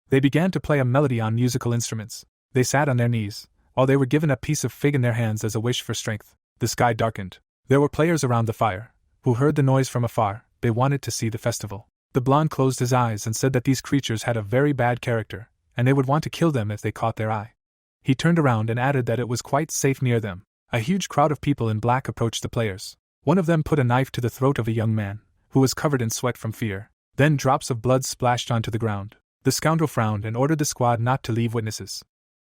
They began to play a melody on musical instruments. They sat on their knees, while they were given a piece of fig in their hands as a wish for strength. The sky darkened. There were players around the fire, who heard the noise from afar. They wanted to see the festival. The blonde closed his eyes and said that these creatures had a very bad character, and they would want to kill them if they caught their eye. He turned around and added that it was quite safe near them. A huge crowd of people in black approached the players. One of them put a knife to the throat of a young man, who was covered in sweat from fear. Then drops of blood splashed onto the ground. The scoundrel frowned and ordered the squad not to leave witnesses.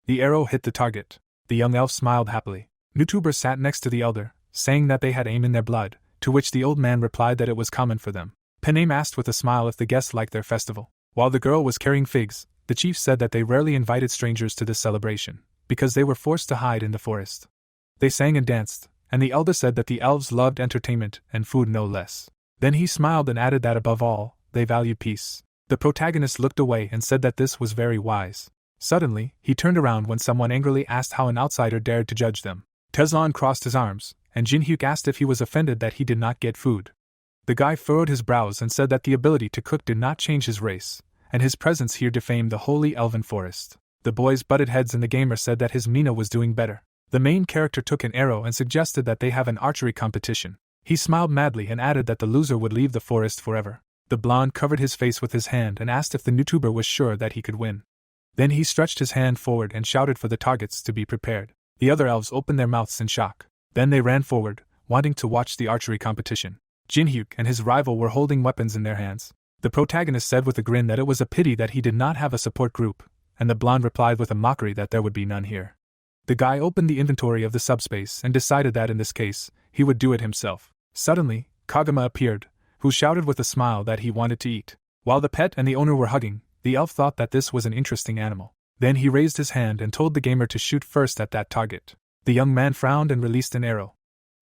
The arrow hit the target. The young elf smiled happily. Newtuber sat next to the elder, saying that they had aim in their blood, to which the old man replied that it was common for them. Pename asked with a smile if the guests liked their festival. While the girl was carrying figs, the chief said that they rarely invited strangers to this celebration, because they were forced to hide in the forest. They sang and danced, and the elder said that the elves loved entertainment and food no less. Then he smiled and added that above all, they valued peace. The protagonist looked away and said that this was very wise. Suddenly, he turned around when someone angrily asked how an outsider dared to judge them. Teslan crossed his arms, and Jinhyuk asked if he was offended that he did not get food. The guy furrowed his brows and said that the ability to cook did not change his race, and his presence here defamed the holy elven forest. The boys butted heads and the gamer said that his Mina was doing better. The main character took an arrow and suggested that they have an archery competition. He smiled madly and added that the loser would leave the forest forever. The blonde covered his face with his hand and asked if the newtuber was sure that he could win. Then he stretched his hand forward and shouted for the targets to be prepared. The other elves opened their mouths in shock. Then they ran forward, wanting to watch the archery competition. Jinhyuk and his rival were holding weapons in their hands. The protagonist said with a grin that it was a pity that he did not have a support group, and the blonde replied with a mockery that there would be none here. The guy opened the inventory of the subspace and decided that in this case, he would do it himself. Suddenly, Kagama appeared, who shouted with a smile that he wanted to eat. While the pet and the owner were hugging, the elf thought that this was an interesting animal. Then he raised his hand and told the gamer to shoot first at that target. The young man frowned and released an arrow.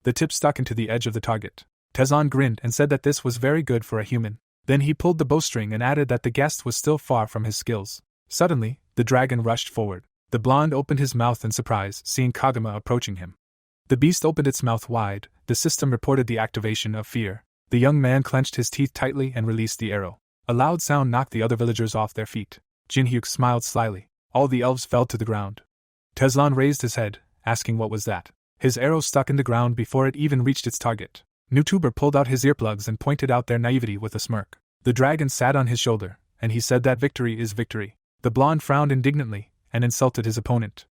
The tip stuck into the edge of the target. Tezon grinned and said that this was very good for a human. Then he pulled the bowstring and added that the guest was still far from his skills. Suddenly, the dragon rushed forward. The blonde opened his mouth in surprise, seeing Kagama approaching him. The beast opened its mouth wide. The system reported the activation of fear. The young man clenched his teeth tightly and released the arrow. A loud sound knocked the other villagers off their feet. Jinhyuk smiled slyly. All the elves fell to the ground. Teslan raised his head, asking what was that. His arrow stuck in the ground before it even reached its target. Newtuber pulled out his earplugs and pointed out their naivety with a smirk. The dragon sat on his shoulder, and he said that victory is victory. The blonde frowned indignantly and insulted his opponent.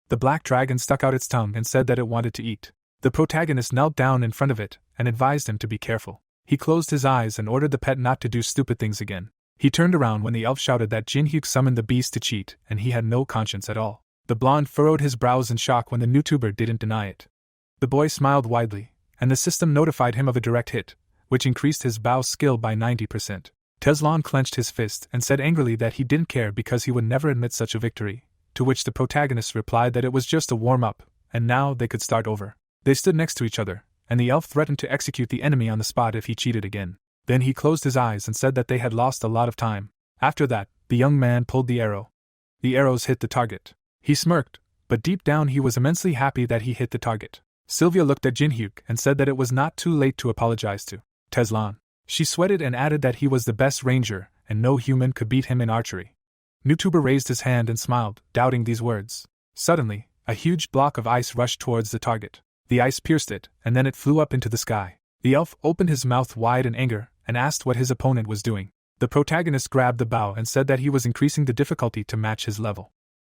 The black dragon stuck out its tongue and said that it wanted to eat. The protagonist knelt down in front of it and advised him to be careful. He closed his eyes and ordered the pet not to do stupid things again. He turned around when the elf shouted that Jinhyuk summoned the beast to cheat, and he had no conscience at all. The blonde furrowed his brows in shock when the newtuber didn't deny it. The boy smiled widely, and the system notified him of a direct hit, which increased his bow skill by 90%. Teslan clenched his fist and said angrily that he didn't care because he would never admit such a victory, to which the protagonist replied that it was just a warm-up, and now they could start over. They stood next to each other, and the elf threatened to execute the enemy on the spot if he cheated again. Then he closed his eyes and said that they had lost a lot of time. After that, the young man pulled the arrow. The arrows hit the target. He smirked, but deep down he was immensely happy that he hit the target. Sylvia looked at Jinhyuk and said that it was not too late to apologize to Teslan. She sweated and added that he was the best ranger, and no human could beat him in archery. Newtuber raised his hand and smiled, doubting these words. Suddenly, a huge block of ice rushed towards the target. The ice pierced it, and then it flew up into the sky. The elf opened his mouth wide in anger and asked what his opponent was doing. The protagonist grabbed the bow and said that he was increasing the difficulty to match his level.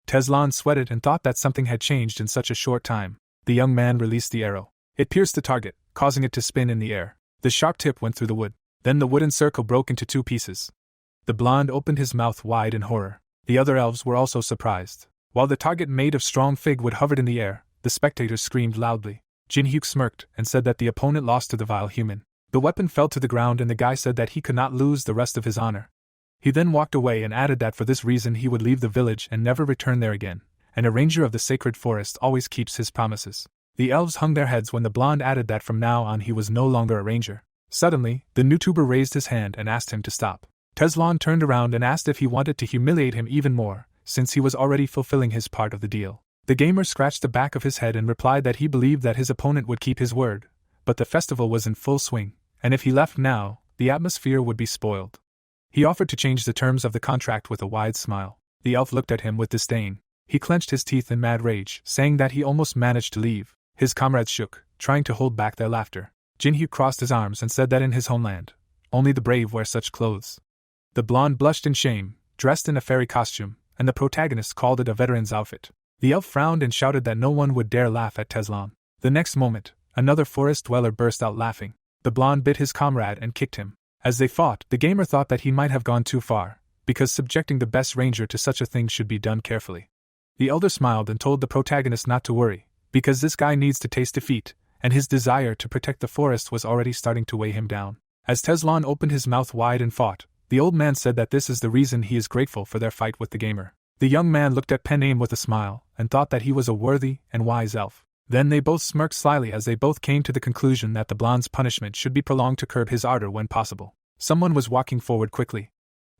Teslan sweated and thought that something had changed in such a short time. The young man released the arrow. It pierced the target, causing it to spin in the air. The sharp tip went through the wood. Then the wooden circle broke into two pieces. The blonde opened his mouth wide in horror. The other elves were also surprised. While the target made of strong fig wood hovered in the air, the spectators screamed loudly. Jin-hyuk smirked and said that the opponent lost to the vile human. The weapon fell to the ground and the guy said that he could not lose the rest of his honor. He then walked away and added that for this reason he would leave the village and never return there again, and a ranger of the sacred forest always keeps his promises. The elves hung their heads when the blonde added that from now on he was no longer a ranger. Suddenly, the newtuber raised his hand and asked him to stop. Tezlon turned around and asked if he wanted to humiliate him even more, since he was already fulfilling his part of the deal. The gamer scratched the back of his head and replied that he believed that his opponent would keep his word, but the festival was in full swing, and if he left now, the atmosphere would be spoiled. He offered to change the terms of the contract with a wide smile. The elf looked at him with disdain. He clenched his teeth in mad rage, saying that he almost managed to leave. His comrades shook, trying to hold back their laughter. Jin-hyuk crossed his arms and said that in his homeland, only the brave wear such clothes. The blonde blushed in shame, dressed in a fairy costume, and the protagonist called it a veteran's outfit. The elf frowned and shouted that no one would dare laugh at Tezlon. The next moment, another forest dweller burst out laughing. The blonde bit his comrade and kicked him. As they fought, the gamer thought that he might have gone too far, because subjecting the best ranger to such a thing should be done carefully. The elder smiled and told the protagonist not to worry, because this guy needs to taste defeat, and his desire to protect the forest was already starting to weigh him down. As Tezlon opened his mouth wide and fought, the old man said that this is the reason he is grateful for their fight with the gamer. The young man looked at Pen-Aim with a smile, and thought that he was a worthy and wise elf. Then they both smirked slyly as they both came to the conclusion that the blonde's punishment should be prolonged to curb his ardor when possible. Someone was walking forward quickly.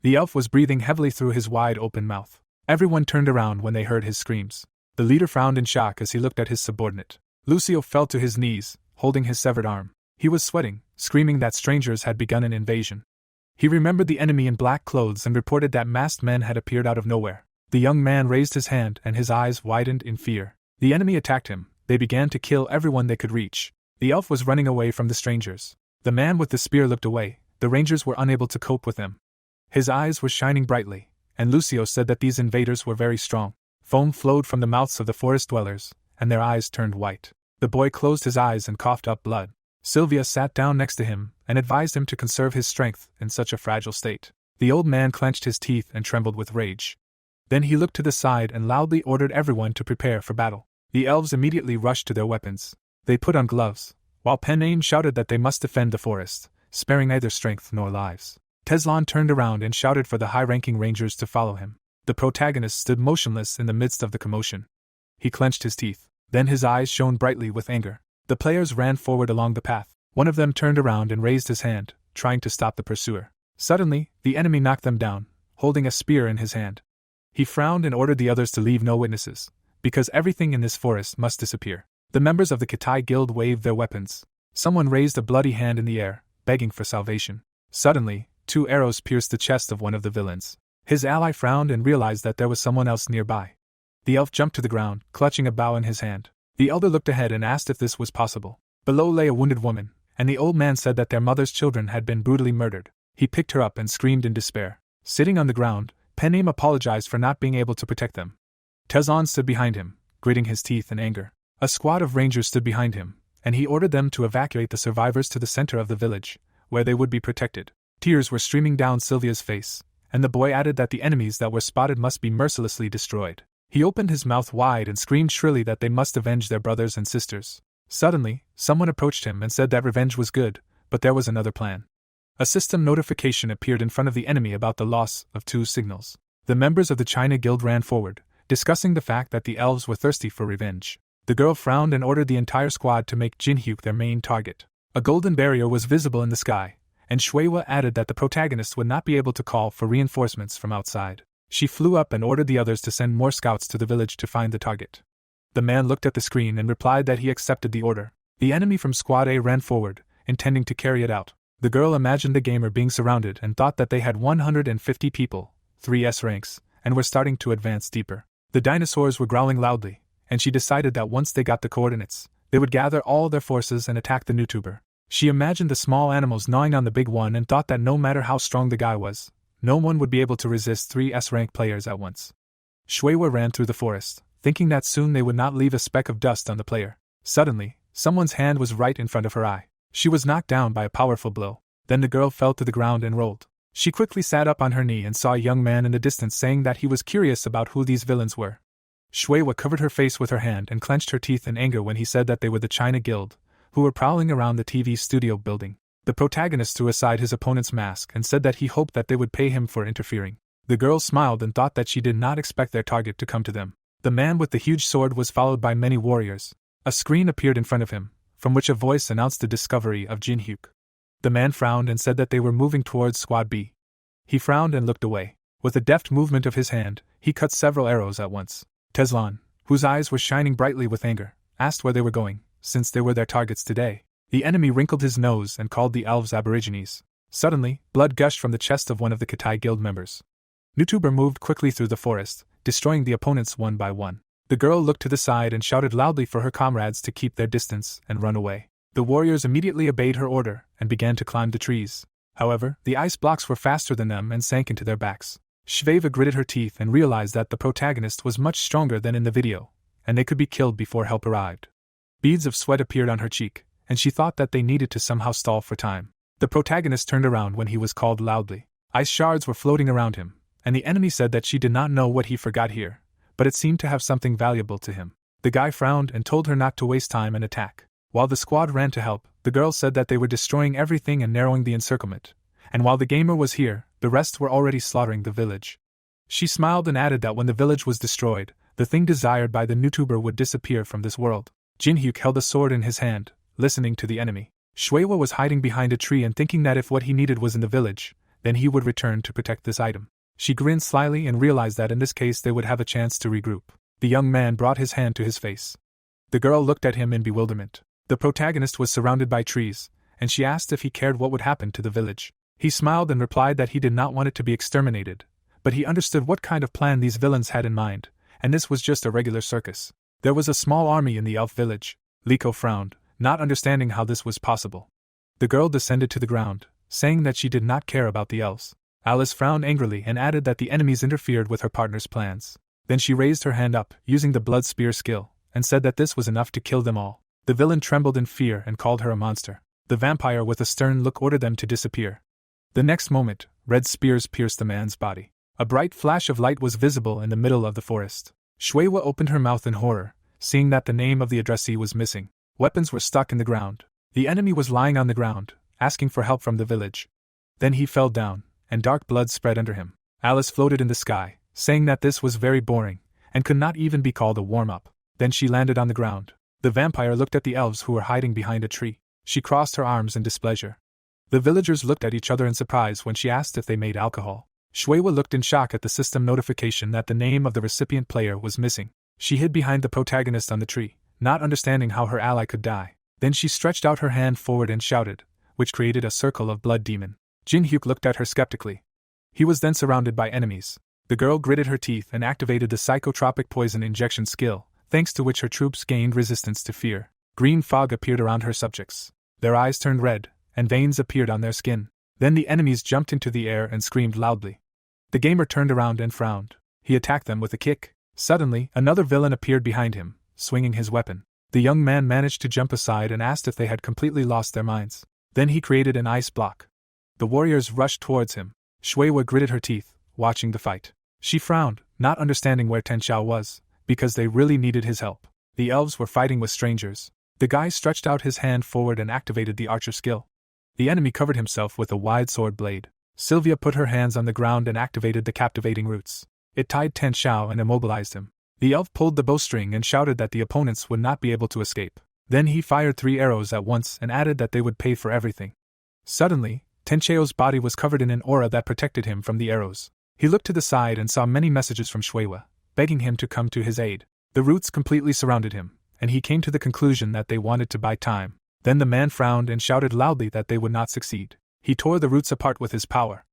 The elf was breathing heavily through his wide-open mouth. Everyone turned around when they heard his screams. The leader frowned in shock as he looked at his subordinate. Lucio fell to his knees, holding his severed arm. He was sweating, screaming that strangers had begun an invasion. He remembered the enemy in black clothes and reported that masked men had appeared out of nowhere. The young man raised his hand and his eyes widened in fear. The enemy attacked him. They began to kill everyone they could reach. The elf was running away from the strangers. The man with the spear looked away. The rangers were unable to cope with him. His eyes were shining brightly, and Lucio said that these invaders were very strong. Foam flowed from the mouths of the forest dwellers, and their eyes turned white. The boy closed his eyes and coughed up blood. Sylvia sat down next to him and advised him to conserve his strength in such a fragile state. The old man clenched his teeth and trembled with rage. Then he looked to the side and loudly ordered everyone to prepare for battle. The elves immediately rushed to their weapons. They put on gloves, while Pen-Aim shouted that they must defend the forest, sparing neither strength nor lives. Tezlon turned around and shouted for the high-ranking rangers to follow him. The protagonist stood motionless in the midst of the commotion. He clenched his teeth. Then his eyes shone brightly with anger. The players ran forward along the path. One of them turned around and raised his hand, trying to stop the pursuer. Suddenly, the enemy knocked them down, holding a spear in his hand. He frowned and ordered the others to leave no witnesses, because everything in this forest must disappear. The members of the Kitai Guild waved their weapons. Someone raised a bloody hand in the air, begging for salvation. Suddenly, 2 arrows pierced the chest of one of the villains. His ally frowned and realized that there was someone else nearby. The elf jumped to the ground, clutching a bow in his hand. The elder looked ahead and asked if this was possible. Below lay a wounded woman, and the old man said that their mother's children had been brutally murdered. He picked her up and screamed in despair. Sitting on the ground, Pen-Aim apologized for not being able to protect them. Tezlon stood behind him, gritting his teeth in anger. A squad of rangers stood behind him, and he ordered them to evacuate the survivors to the center of the village, where they would be protected. Tears were streaming down Sylvia's face, and the boy added that the enemies that were spotted must be mercilessly destroyed. He opened his mouth wide and screamed shrilly that they must avenge their brothers and sisters. Suddenly, someone approached him and said that revenge was good, but there was another plan. A system notification appeared in front of the enemy about the loss of 2 signals. The members of the China Guild ran forward, discussing the fact that the elves were thirsty for revenge. The girl frowned and ordered the entire squad to make Jin-hyuk their main target. A golden barrier was visible in the sky, and Shueihua added that the protagonist would not be able to call for reinforcements from outside. She flew up and ordered the others to send more scouts to the village to find the target. The man looked at the screen and replied that he accepted the order. The enemy from Squad A ran forward, intending to carry it out. The girl imagined the gamer being surrounded and thought that they had 150 people, 3 S ranks, and were starting to advance deeper. The dinosaurs were growling loudly, and she decided that once they got the coordinates, they would gather all their forces and attack the newtuber. She imagined the small animals gnawing on the big one and thought that no matter how strong the guy was, no one would be able to resist 3 S-rank players at once. Shueihua ran through the forest, thinking that soon they would not leave a speck of dust on the player. Suddenly, someone's hand was right in front of her eye. She was knocked down by a powerful blow. Then the girl fell to the ground and rolled. She quickly sat up on her knee and saw a young man in the distance saying that he was curious about who these villains were. Shuiwa covered her face with her hand and clenched her teeth in anger when he said that they were the China Guild, who were prowling around the TV studio building. The protagonist threw aside his opponent's mask and said that he hoped that they would pay him for interfering. The girl smiled and thought that she did not expect their target to come to them. The man with the huge sword was followed by many warriors. A screen appeared in front of him, from which a voice announced the discovery of Jin Hyuk. The man frowned and said that they were moving towards Squad B. He frowned and looked away. With a deft movement of his hand, he cut several arrows at once. Teslan, whose eyes were shining brightly with anger, asked where they were going, since they were their targets today. The enemy wrinkled his nose and called the elves aborigines. Suddenly, blood gushed from the chest of one of the Kitai Guild members. Newtuber moved quickly through the forest, destroying the opponents one by one. The girl looked to the side and shouted loudly for her comrades to keep their distance and run away. The warriors immediately obeyed her order and began to climb the trees. However, the ice blocks were faster than them and sank into their backs. Shveva gritted her teeth and realized that the protagonist was much stronger than in the video, and they could be killed before help arrived. Beads of sweat appeared on her cheek, and she thought that they needed to somehow stall for time. The protagonist turned around when he was called loudly. Ice shards were floating around him, and the enemy said that she did not know what he forgot here, but it seemed to have something valuable to him. The guy frowned and told her not to waste time and attack. While the squad ran to help, the girl said that they were destroying everything and narrowing the encirclement, and while the gamer was here, the rest were already slaughtering the village. She smiled and added that when the village was destroyed, the thing desired by the Newtuber would disappear from this world. Jin Hyuk held a sword in his hand, listening to the enemy. Shuiwa was hiding behind a tree and thinking that if what he needed was in the village, then he would return to protect this item. She grinned slyly and realized that in this case they would have a chance to regroup. The young man brought his hand to his face. The girl looked at him in bewilderment. The protagonist was surrounded by trees, and she asked if he cared what would happen to the village. He smiled and replied that he did not want it to be exterminated, but he understood what kind of plan these villains had in mind, and this was just a regular circus. There was a small army in the elf village. Liko frowned, not understanding how this was possible. The girl descended to the ground, saying that she did not care about the elves. Alice frowned angrily and added that the enemies interfered with her partner's plans. Then she raised her hand up, using the blood spear skill, and said that this was enough to kill them all. The villain trembled in fear and called her a monster. The vampire with a stern look ordered them to disappear. The next moment, red spears pierced the man's body. A bright flash of light was visible in the middle of the forest. Shuiwa opened her mouth in horror, seeing that the name of the addressee was missing. Weapons were stuck in the ground. The enemy was lying on the ground, asking for help from the village. Then he fell down, and dark blood spread under him. Alice floated in the sky, saying that this was very boring, and could not even be called a warm-up. Then she landed on the ground. The vampire looked at the elves who were hiding behind a tree. She crossed her arms in displeasure. The villagers looked at each other in surprise when she asked if they made alcohol. Shuiwa looked in shock at the system notification that the name of the recipient player was missing. She hid behind the protagonist on the tree, not understanding how her ally could die. Then she stretched out her hand forward and shouted, which created a circle of blood demon. Jin Hyuk looked at her skeptically. He was then surrounded by enemies. The girl gritted her teeth and activated the psychotropic poison injection skill, thanks to which her troops gained resistance to fear. Green fog appeared around her subjects. Their eyes turned red, and veins appeared on their skin. Then the enemies jumped into the air and screamed loudly. The gamer turned around and frowned. He attacked them with a kick. Suddenly, another villain appeared behind him, swinging his weapon. The young man managed to jump aside and asked if they had completely lost their minds. Then he created an ice block. The warriors rushed towards him. Shuiwa gritted her teeth, watching the fight. She frowned, not understanding where Ten Xiao was, because they really needed his help. The elves were fighting with strangers. The guy stretched out his hand forward and activated the archer skill. The enemy covered himself with a wide sword blade. Sylvia put her hands on the ground and activated the captivating roots. It tied Ten Xiao and immobilized him. The elf pulled the bowstring and shouted that the opponents would not be able to escape. Then he fired 3 arrows at once and added that they would pay for everything. Suddenly, Ten Xiao's body was covered in an aura that protected him from the arrows. He looked to the side and saw many messages from Shuiwa, begging him to come to his aid. The roots completely surrounded him, and he came to the conclusion that they wanted to buy time. Then the man frowned and shouted loudly that they would not succeed. He tore the roots apart with his power.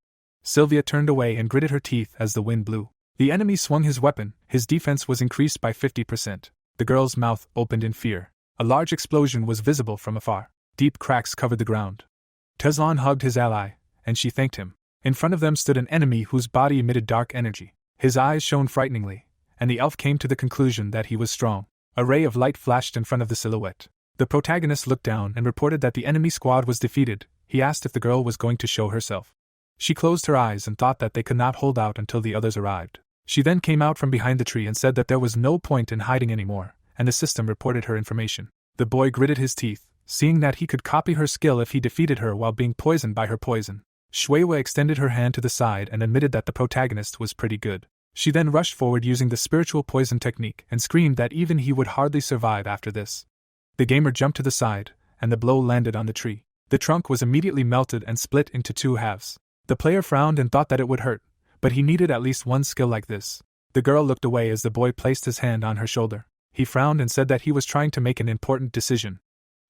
Sylvia turned away and gritted her teeth as the wind blew. The enemy swung his weapon. His defense was increased by 50%. The girl's mouth opened in fear. A large explosion was visible from afar. Deep cracks covered the ground. Teslan hugged his ally, and she thanked him. In front of them stood an enemy whose body emitted dark energy. His eyes shone frighteningly, and the elf came to the conclusion that he was strong. A ray of light flashed in front of the silhouette. The protagonist looked down and reported that the enemy squad was defeated. He asked if the girl was going to show herself. She closed her eyes and thought that they could not hold out until the others arrived. She then came out from behind the tree and said that there was no point in hiding anymore, and the system reported her information. The boy gritted his teeth, seeing that he could copy her skill if he defeated her while being poisoned by her poison. Shuewa extended her hand to the side and admitted that the protagonist was pretty good. She then rushed forward using the spiritual poison technique and screamed that even he would hardly survive after this. The gamer jumped to the side, and the blow landed on the tree. The trunk was immediately melted and split into two halves. The player frowned and thought that it would hurt, but he needed at least one skill like this. The girl looked away as the boy placed his hand on her shoulder. He frowned and said that he was trying to make an important decision.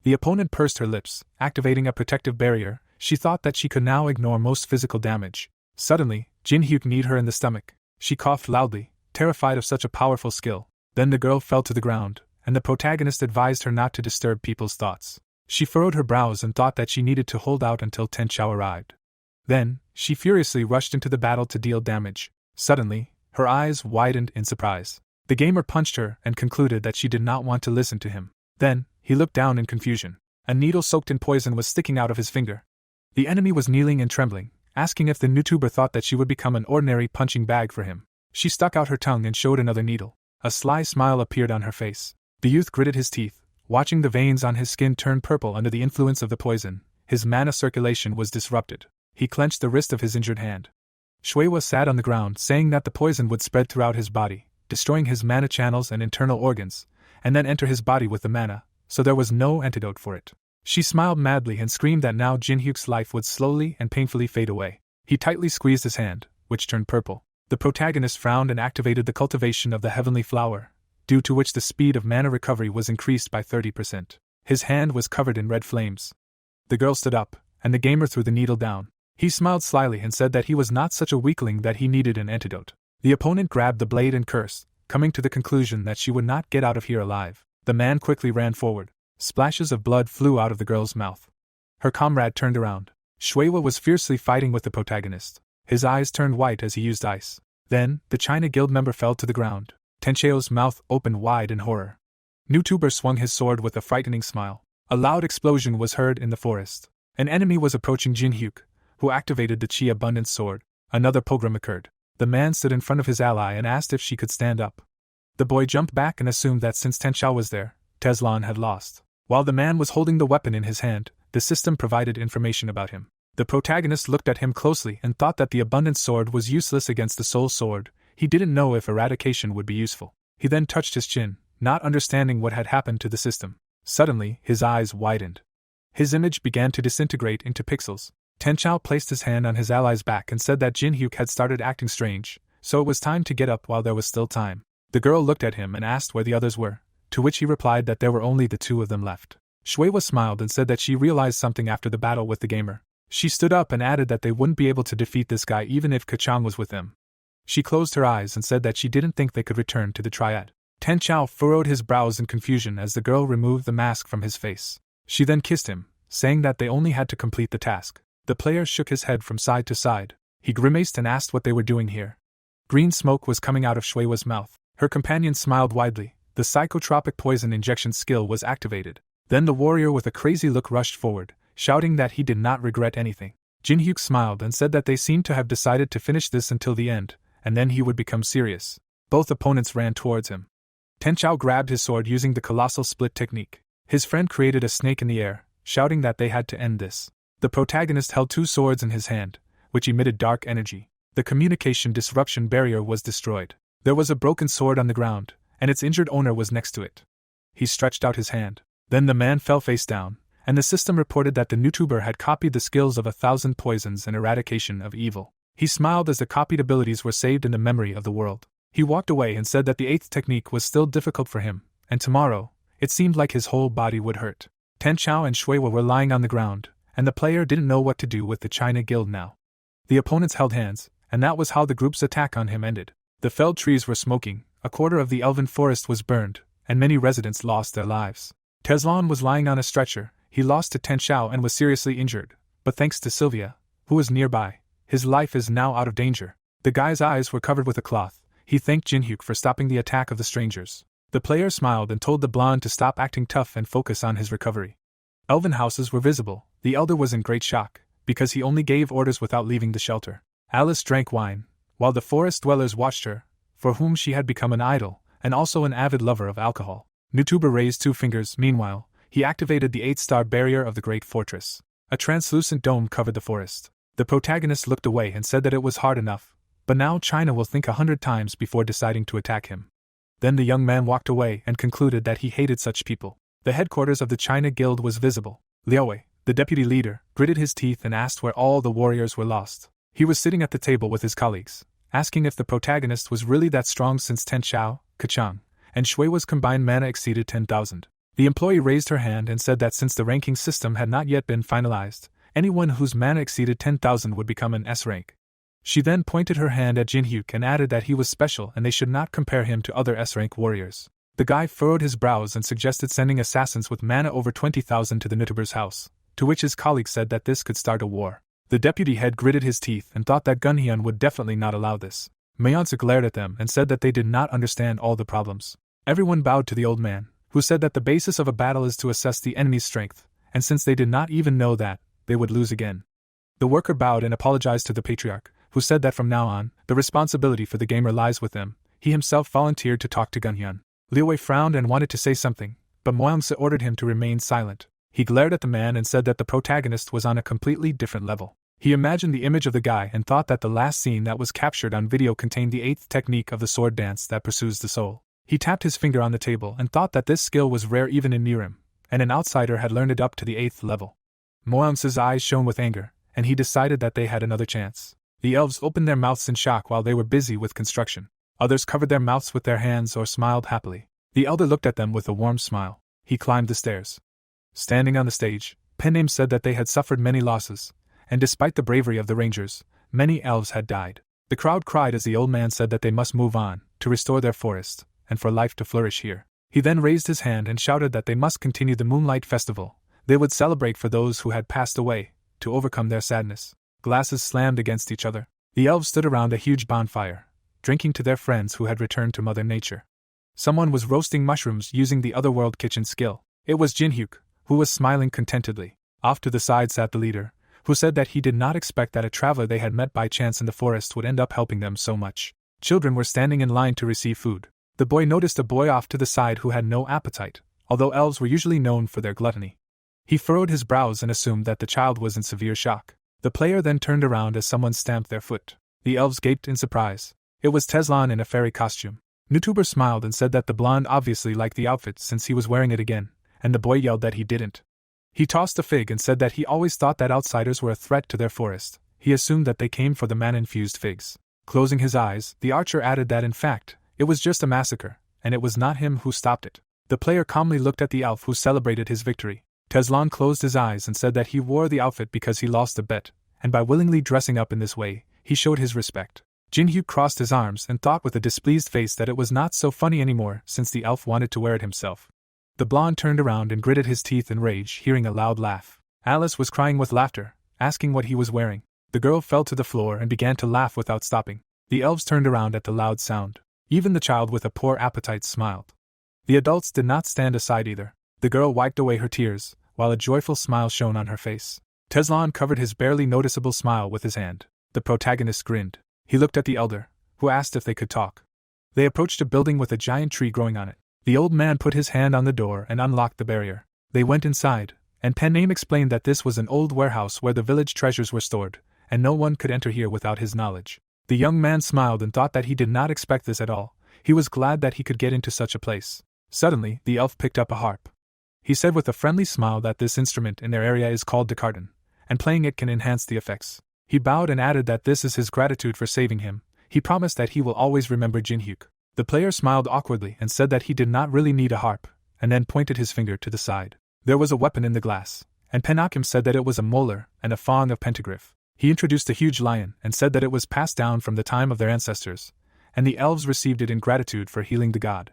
The opponent pursed her lips, activating a protective barrier. She thought that she could now ignore most physical damage. Suddenly, Jin-hyuk kneed her in the stomach. She coughed loudly, terrified of such a powerful skill. Then the girl fell to the ground, and the protagonist advised her not to disturb people's thoughts. She furrowed her brows and thought that she needed to hold out until Ten Chao arrived. Then, she furiously rushed into the battle to deal damage. Suddenly, her eyes widened in surprise. The gamer punched her and concluded that she did not want to listen to him. Then, he looked down in confusion. A needle soaked in poison was sticking out of his finger. The enemy was kneeling and trembling, asking if the YouTuber thought that she would become an ordinary punching bag for him. She stuck out her tongue and showed another needle. A sly smile appeared on her face. The youth gritted his teeth, watching the veins on his skin turn purple under the influence of the poison. His mana circulation was disrupted. He clenched the wrist of his injured hand. Shuewa sat on the ground, saying that the poison would spread throughout his body, destroying his mana channels and internal organs, and then enter his body with the mana, so there was no antidote for it. She smiled madly and screamed that now Jin-hyuk's life would slowly and painfully fade away. He tightly squeezed his hand, which turned purple. The protagonist frowned and activated the cultivation of the heavenly flower, due to which the speed of mana recovery was increased by 30%. His hand was covered in red flames. The girl stood up, and the gamer threw the needle down. He smiled slyly and said that he was not such a weakling that he needed an antidote. The opponent grabbed the blade and cursed, coming to the conclusion that she would not get out of here alive. The man quickly ran forward. Splashes of blood flew out of the girl's mouth. Her comrade turned around. Shuewa was fiercely fighting with the protagonist. His eyes turned white as he used ice. Then, the China Guild member fell to the ground. Tenchao's mouth opened wide in horror. YouTuber swung his sword with a frightening smile. A loud explosion was heard in the forest. An enemy was approaching Jin-hyuk, who activated the Chi Abundance sword. Another pogrom occurred. The man stood in front of his ally and asked if she could stand up. The boy jumped back and assumed that since Tenchao was there, Teslan had lost. While the man was holding the weapon in his hand, the system provided information about him. The protagonist looked at him closely and thought that the Abundance sword was useless against the Soul sword. He didn't know if eradication would be useful. He then touched his chin, not understanding what had happened to the system. Suddenly, his eyes widened. His image began to disintegrate into pixels. Tenchao placed his hand on his ally's back and said that Jin-hyuk had started acting strange, so it was time to get up while there was still time. The girl looked at him and asked where the others were, to which he replied that there were only the two of them left. Shuewa smiled and said that she realized something after the battle with the gamer. She stood up and added that they wouldn't be able to defeat this guy even if Kachang was with them. She closed her eyes and said that she didn't think they could return to the triad. Tenchao furrowed his brows in confusion as the girl removed the mask from his face. She then kissed him, saying that they only had to complete the task. The player shook his head from side to side. He grimaced and asked what they were doing here. Green smoke was coming out of Shuewa's mouth. Her companion smiled widely. The psychotropic poison injection skill was activated. Then the warrior with a crazy look rushed forward, shouting that he did not regret anything. Jin-hyuk smiled and said that they seemed to have decided to finish this until the end, and then he would become serious. Both opponents ran towards him. Tenchao grabbed his sword using the colossal split technique. His friend created a snake in the air, shouting that they had to end this. The protagonist held two swords in his hand, which emitted dark energy. The communication disruption barrier was destroyed. There was a broken sword on the ground, and its injured owner was next to it. He stretched out his hand. Then the man fell face down, and the system reported that the YouTuber had copied the skills of 1,000 poisons and eradication of evil. He smiled as the copied abilities were saved in the memory of the world. He walked away and said that the 8th technique was still difficult for him, and tomorrow, it seemed like his whole body would hurt. Tenchao and Shuewa were lying on the ground, and the player didn't know what to do with the China Guild now. The opponents held hands, and that was how the group's attack on him ended. The felled trees were smoking, a quarter of the elven forest was burned, and many residents lost their lives. Teslan was lying on a stretcher. He lost to Tenchao and was seriously injured, but thanks to Sylvia, who was nearby, his life is now out of danger. The guy's eyes were covered with a cloth. He thanked Jin-hyuk for stopping the attack of the strangers. The player smiled and told the blonde to stop acting tough and focus on his recovery. Elven houses were visible. The elder was in great shock. because he only gave orders without leaving the shelter. Alice drank wine, while the forest dwellers watched her, for whom she had become an idol, and also an avid lover of alcohol. Newtuber raised 2 fingers. Meanwhile, he activated the 8-star barrier of the great fortress. A translucent dome covered the forest. The protagonist looked away and said that it was hard enough, but now China will think 100 times before deciding to attack him. Then the young man walked away and concluded that he hated such people. The headquarters of the China Guild was visible. Liaowei, the deputy leader, gritted his teeth and asked where all the warriors were lost. He was sitting at the table with his colleagues, asking if the protagonist was really that strong since Ten Xiao, Kachang, and Shui's combined mana exceeded 10,000. The employee raised her hand and said that since the ranking system had not yet been finalized, anyone whose mana exceeded 10,000 would become an S rank. She then pointed her hand at Jinhyuk and added that he was special and they should not compare him to other S rank warriors. The guy furrowed his brows and suggested sending assassins with mana over 20,000 to the Newtuber's house, to which his colleague said that this could start a war. The deputy head gritted his teeth and thought that Gunhyun would definitely not allow this. Mayonsa glared at them and said that they did not understand all the problems. Everyone bowed to the old man, who said that the basis of a battle is to assess the enemy's strength, and since they did not even know that, they would lose again. The worker bowed and apologized to the patriarch, who said that from now on, the responsibility for the gamer lies with them. He himself volunteered to talk to Gunhyun. Liaowei frowned and wanted to say something, but Moyamsa ordered him to remain silent. He glared at the man and said that the protagonist was on a completely different level. He imagined the image of the guy and thought that the last scene that was captured on video contained the 8th technique of the sword dance that pursues the soul. He tapped his finger on the table and thought that this skill was rare even in Nirim, and an outsider had learned it up to the 8th level. Moyamsa's eyes shone with anger, and he decided that they had another chance. The elves opened their mouths in shock while they were busy with construction. Others covered their mouths with their hands or smiled happily. The elder looked at them with a warm smile. He climbed the stairs. Standing on the stage, Penname said that they had suffered many losses, and despite the bravery of the rangers, many elves had died. The crowd cried as the old man said that they must move on, to restore their forest, and for life to flourish here. He then raised his hand and shouted that they must continue the Moonlight Festival. They would celebrate for those who had passed away, to overcome their sadness. Glasses slammed against each other. The elves stood around a huge bonfire, drinking to their friends who had returned to Mother Nature. Someone was roasting mushrooms using the otherworld kitchen skill. It was Jinhyuk, who was smiling contentedly. Off to the side sat the leader, who said that he did not expect that a traveler they had met by chance in the forest would end up helping them so much. Children were standing in line to receive food. The boy noticed a boy off to the side who had no appetite, although elves were usually known for their gluttony. He furrowed his brows and assumed that the child was in severe shock. The player then turned around as someone stamped their foot. The elves gaped in surprise. It was Teslan in a fairy costume. Newtuber smiled and said that the blonde obviously liked the outfit since he was wearing it again, and the boy yelled that he didn't. He tossed a fig and said that he always thought that outsiders were a threat to their forest. He assumed that they came for the mana-infused figs. Closing his eyes, the archer added that in fact, it was just a massacre, and it was not him who stopped it. The player calmly looked at the elf who celebrated his victory. Teslan closed his eyes and said that he wore the outfit because he lost a bet, and by willingly dressing up in this way, he showed his respect. Jinhyuk crossed his arms and thought with a displeased face that it was not so funny anymore since the elf wanted to wear it himself. The blonde turned around and gritted his teeth in rage, hearing a loud laugh. Alice was crying with laughter, asking what he was wearing. The girl fell to the floor and began to laugh without stopping. The elves turned around at the loud sound. Even the child with a poor appetite smiled. The adults did not stand aside either. The girl wiped away her tears, while a joyful smile shone on her face. Teslan covered his barely noticeable smile with his hand. The protagonist grinned. He looked at the elder, who asked if they could talk. They approached a building with a giant tree growing on it. The old man put his hand on the door and unlocked the barrier. They went inside, and Penname explained that this was an old warehouse where the village treasures were stored, and no one could enter here without his knowledge. The young man smiled and thought that he did not expect this at all. He was glad that he could get into such a place. Suddenly, the elf picked up a harp. He said with a friendly smile that this instrument in their area is called Descartes, and playing it can enhance the effects. He bowed and added that this is his gratitude for saving him. He promised that he will always remember Jinhyuk. The player smiled awkwardly and said that he did not really need a harp, and then pointed his finger to the side. There was a weapon in the glass, and Penakim said that it was a molar and a fawn of pentaglyph. He introduced a huge lion and said that it was passed down from the time of their ancestors, and the elves received it in gratitude for healing the god.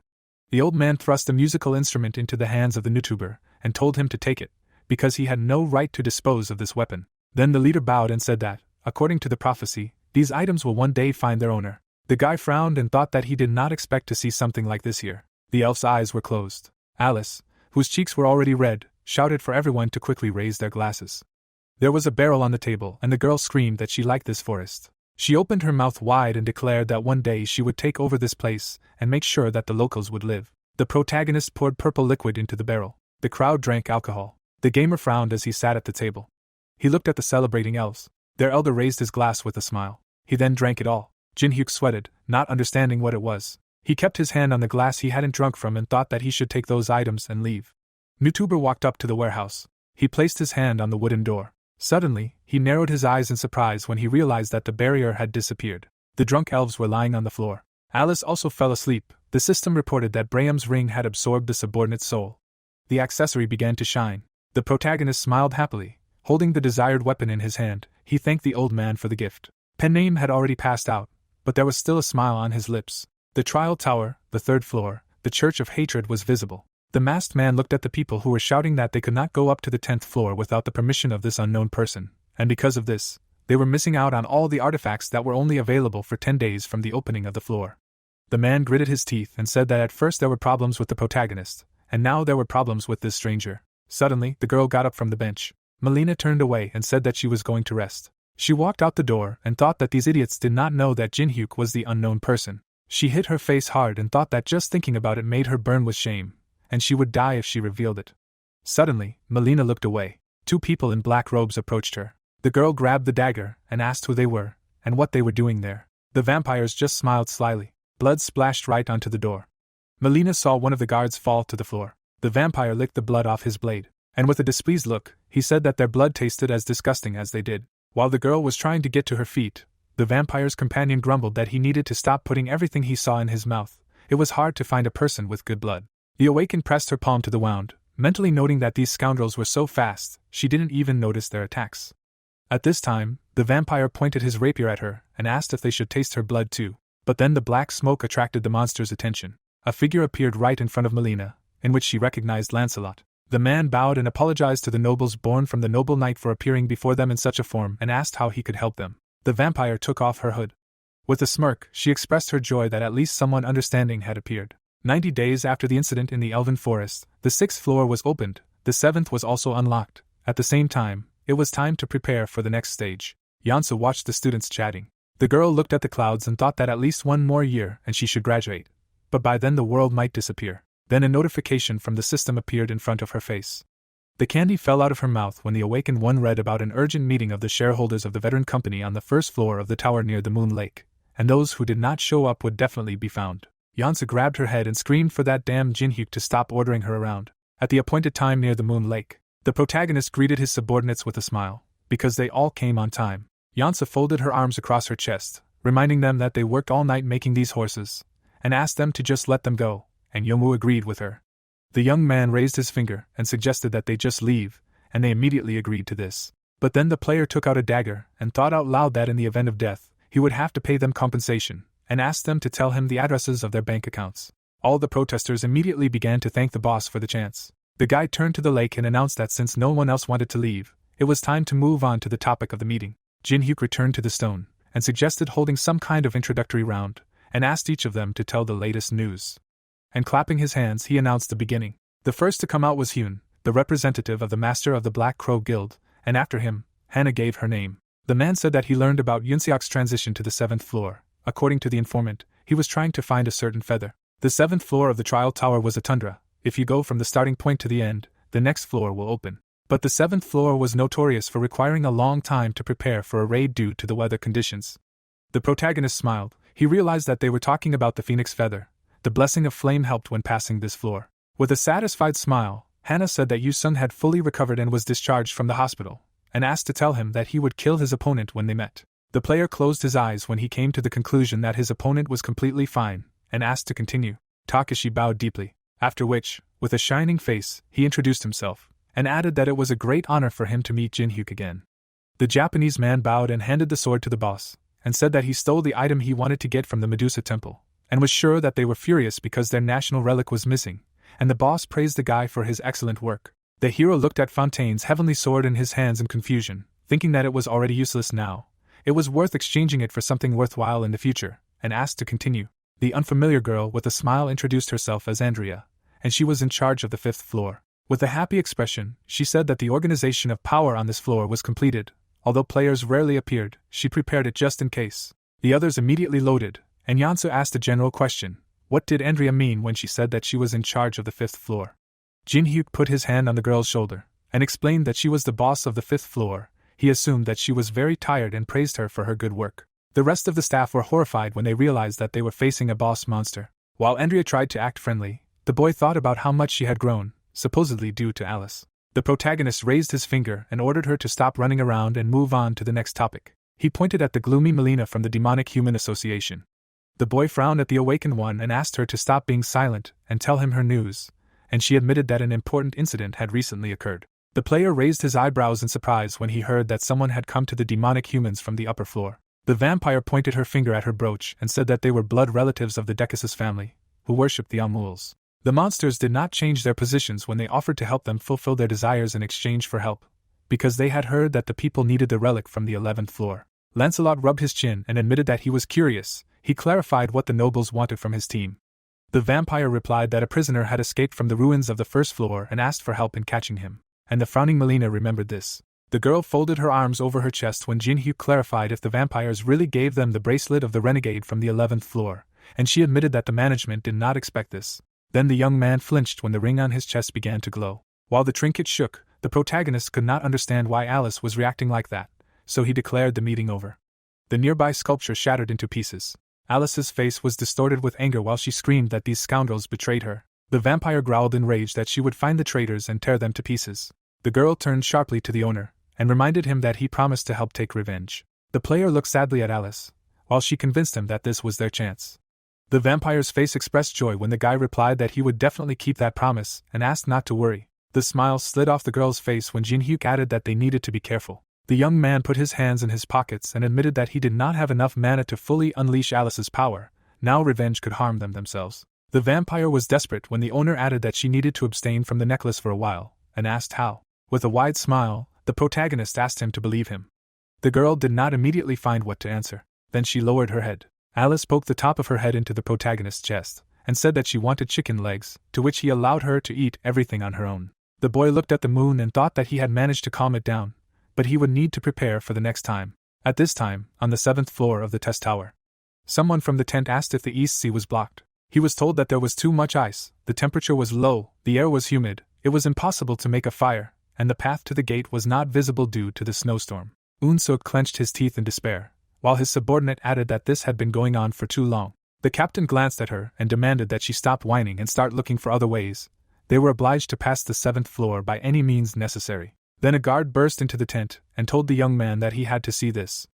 The old man thrust a musical instrument into the hands of the Newtuber and told him to take it, because he had no right to dispose of this weapon. Then the leader bowed and said that, according to the prophecy, these items will one day find their owner. The guy frowned and thought that he did not expect to see something like this here. The elf's eyes were closed. Alice, whose cheeks were already red, shouted for everyone to quickly raise their glasses. There was a barrel on the table, and the girl screamed that she liked this forest. She opened her mouth wide and declared that one day she would take over this place and make sure that the locals would live. The protagonist poured purple liquid into the barrel. The crowd drank alcohol. The gamer frowned as he sat at the table. He looked at the celebrating elves. Their elder raised his glass with a smile. He then drank it all. Jin-hyuk sweated, not understanding what it was. He kept his hand on the glass he hadn't drunk from and thought that he should take those items and leave. Newtuber walked up to the warehouse. He placed his hand on the wooden door. Suddenly, he narrowed his eyes in surprise when he realized that the barrier had disappeared. The drunk elves were lying on the floor. Alice also fell asleep. The system reported that Braham's ring had absorbed the subordinate's soul. The accessory began to shine. The protagonist smiled happily. Holding the desired weapon in his hand, he thanked the old man for the gift. Pennaim had already passed out, but there was still a smile on his lips. The trial tower, the third floor, the Church of Hatred was visible. The masked man looked at the people who were shouting that they could not go up to the 10th floor without the permission of this unknown person, and because of this, they were missing out on all the artifacts that were only available for 10 days from the opening of the floor. The man gritted his teeth and said that at first there were problems with the protagonist, and now there were problems with this stranger. Suddenly, the girl got up from the bench. Melina turned away and said that she was going to rest. She walked out the door and thought that these idiots did not know that Jin-hyuk was the unknown person. She hit her face hard and thought that just thinking about it made her burn with shame, and she would die if she revealed it. Suddenly, Melina looked away. 2 people in black robes approached her. The girl grabbed the dagger and asked who they were and what they were doing there. The vampires just smiled slyly. Blood splashed right onto the door. Melina saw one of the guards fall to the floor. The vampire licked the blood off his blade, and with a displeased look, he said that their blood tasted as disgusting as they did. While the girl was trying to get to her feet, the vampire's companion grumbled that he needed to stop putting everything he saw in his mouth. It was hard to find a person with good blood. The awakened pressed her palm to the wound, mentally noting that these scoundrels were so fast, she didn't even notice their attacks. At this time, the vampire pointed his rapier at her and asked if they should taste her blood too. But then the black smoke attracted the monster's attention. A figure appeared right in front of Melina, in which she recognized Lancelot. The man bowed and apologized to the nobles born from the noble knight for appearing before them in such a form and asked how he could help them. The vampire took off her hood. With a smirk, she expressed her joy that at least someone understanding had appeared. 90 days after the incident in the Elven Forest, the 6th floor was opened, the 7th was also unlocked. At the same time, it was time to prepare for the next stage. Yansu watched the students chatting. The girl looked at the clouds and thought that at least one more year and she should graduate. But by then the world might disappear. Then a notification from the system appeared in front of her face. The candy fell out of her mouth when the awakened one read about an urgent meeting of the shareholders of the veteran company on the 1st floor of the tower near the Moon Lake, and those who did not show up would definitely be found. Yansu grabbed her head and screamed for that damn Jin-hyuk to stop ordering her around. At the appointed time near the Moon Lake, the protagonist greeted his subordinates with a smile, because they all came on time. Yansu folded her arms across her chest, reminding them that they worked all night making these horses, and asked them to just let them go, and Yomu agreed with her. The young man raised his finger and suggested that they just leave, and they immediately agreed to this. But then the player took out a dagger and thought out loud that in the event of death, he would have to pay them compensation, and asked them to tell him the addresses of their bank accounts. All the protesters immediately began to thank the boss for the chance. The guy turned to the lake and announced that since no one else wanted to leave, it was time to move on to the topic of the meeting. Jin-hyuk returned to the stone, and suggested holding some kind of introductory round, and asked each of them to tell the latest news. And clapping his hands, he announced the beginning. The first to come out was Hyun, the representative of the master of the Black Crow Guild, and after him, Hannah gave her name. The man said that he learned about Yunseok's transition to the 7th floor. According to the informant, he was trying to find a certain feather. The 7th floor of the trial tower was a tundra. If you go from the starting point to the end, the next floor will open. But the 7th floor was notorious for requiring a long time to prepare for a raid due to the weather conditions. The protagonist smiled. He realized that they were talking about the phoenix feather. The blessing of flame helped when passing this floor. With a satisfied smile, Hannah said that Yu-sun had fully recovered and was discharged from the hospital, and asked to tell him that he would kill his opponent when they met. The player closed his eyes when he came to the conclusion that his opponent was completely fine, and asked to continue. Takashi bowed deeply, after which, with a shining face, he introduced himself, and added that it was a great honor for him to meet Jin-hyuk again. The Japanese man bowed and handed the sword to the boss, and said that he stole the item he wanted to get from the Medusa temple, and was sure that they were furious because their national relic was missing, and the boss praised the guy for his excellent work. The hero looked at Fontaine's heavenly sword in his hands in confusion, thinking that it was already useless now. It was worth exchanging it for something worthwhile in the future, and asked to continue. The unfamiliar girl with a smile introduced herself as Andrea, and she was in charge of the 5th floor. With a happy expression, she said that the organization of power on this floor was completed. Although players rarely appeared, she prepared it just in case. The others immediately loaded, and Yansu asked a general question. What did Andrea mean when she said that she was in charge of the 5th floor? Jin-hyuk put his hand on the girl's shoulder, and explained that she was the boss of the 5th floor. He assumed that she was very tired and praised her for her good work. The rest of the staff were horrified when they realized that they were facing a boss monster. While Andrea tried to act friendly, the boy thought about how much she had grown, supposedly due to Alice. The protagonist raised his finger and ordered her to stop running around and move on to the next topic. He pointed at the gloomy Melina from the Demonic Human Association. The boy frowned at the awakened one and asked her to stop being silent and tell him her news, and she admitted that an important incident had recently occurred. The player raised his eyebrows in surprise when he heard that someone had come to the demonic humans from the upper floor. The vampire pointed her finger at her brooch and said that they were blood relatives of the Decusus family, who worshipped the Amuls. The monsters did not change their positions when they offered to help them fulfill their desires in exchange for help, because they had heard that the people needed the relic from the 11th floor. Lancelot rubbed his chin and admitted that he was curious. He clarified what the nobles wanted from his team. The vampire replied that a prisoner had escaped from the ruins of the 1st floor and asked for help in catching him, and the frowning Melina remembered this. The girl folded her arms over her chest when Jin-hyuk clarified if the vampires really gave them the bracelet of the renegade from the 11th floor, and she admitted that the management did not expect this. Then the young man flinched when the ring on his chest began to glow. While the trinket shook, the protagonist could not understand why Alice was reacting like that, so he declared the meeting over. The nearby sculpture shattered into pieces. Alice's face was distorted with anger while she screamed that these scoundrels betrayed her. The vampire growled in rage that she would find the traitors and tear them to pieces. The girl turned sharply to the owner, and reminded him that he promised to help take revenge. The player looked sadly at Alice, while she convinced him that this was their chance. The vampire's face expressed joy when the guy replied that he would definitely keep that promise, and asked not to worry. The smile slid off the girl's face when Jin-hyuk added that they needed to be careful. The young man put his hands in his pockets and admitted that he did not have enough mana to fully unleash Alice's power. Now revenge could harm them themselves. The vampire was desperate when the owner added that she needed to abstain from the necklace for a while, and asked how. With a wide smile, the protagonist asked him to believe him. The girl did not immediately find what to answer. Then she lowered her head. Alice poked the top of her head into the protagonist's chest, and said that she wanted chicken legs, to which he allowed her to eat everything on her own. The boy looked at the moon and thought that he had managed to calm it down, but he would need to prepare for the next time. At this time, on the 7th floor of the test tower, someone from the tent asked if the East Sea was blocked. He was told that there was too much ice, the temperature was low, the air was humid, it was impossible to make a fire, and the path to the gate was not visible due to the snowstorm. Eun-suk clenched his teeth in despair, while his subordinate added that this had been going on for too long. The captain glanced at her and demanded that she stop whining and start looking for other ways. They were obliged to pass the 7th floor by any means necessary. Then a guard burst into the tent and told the young man that he had to see this.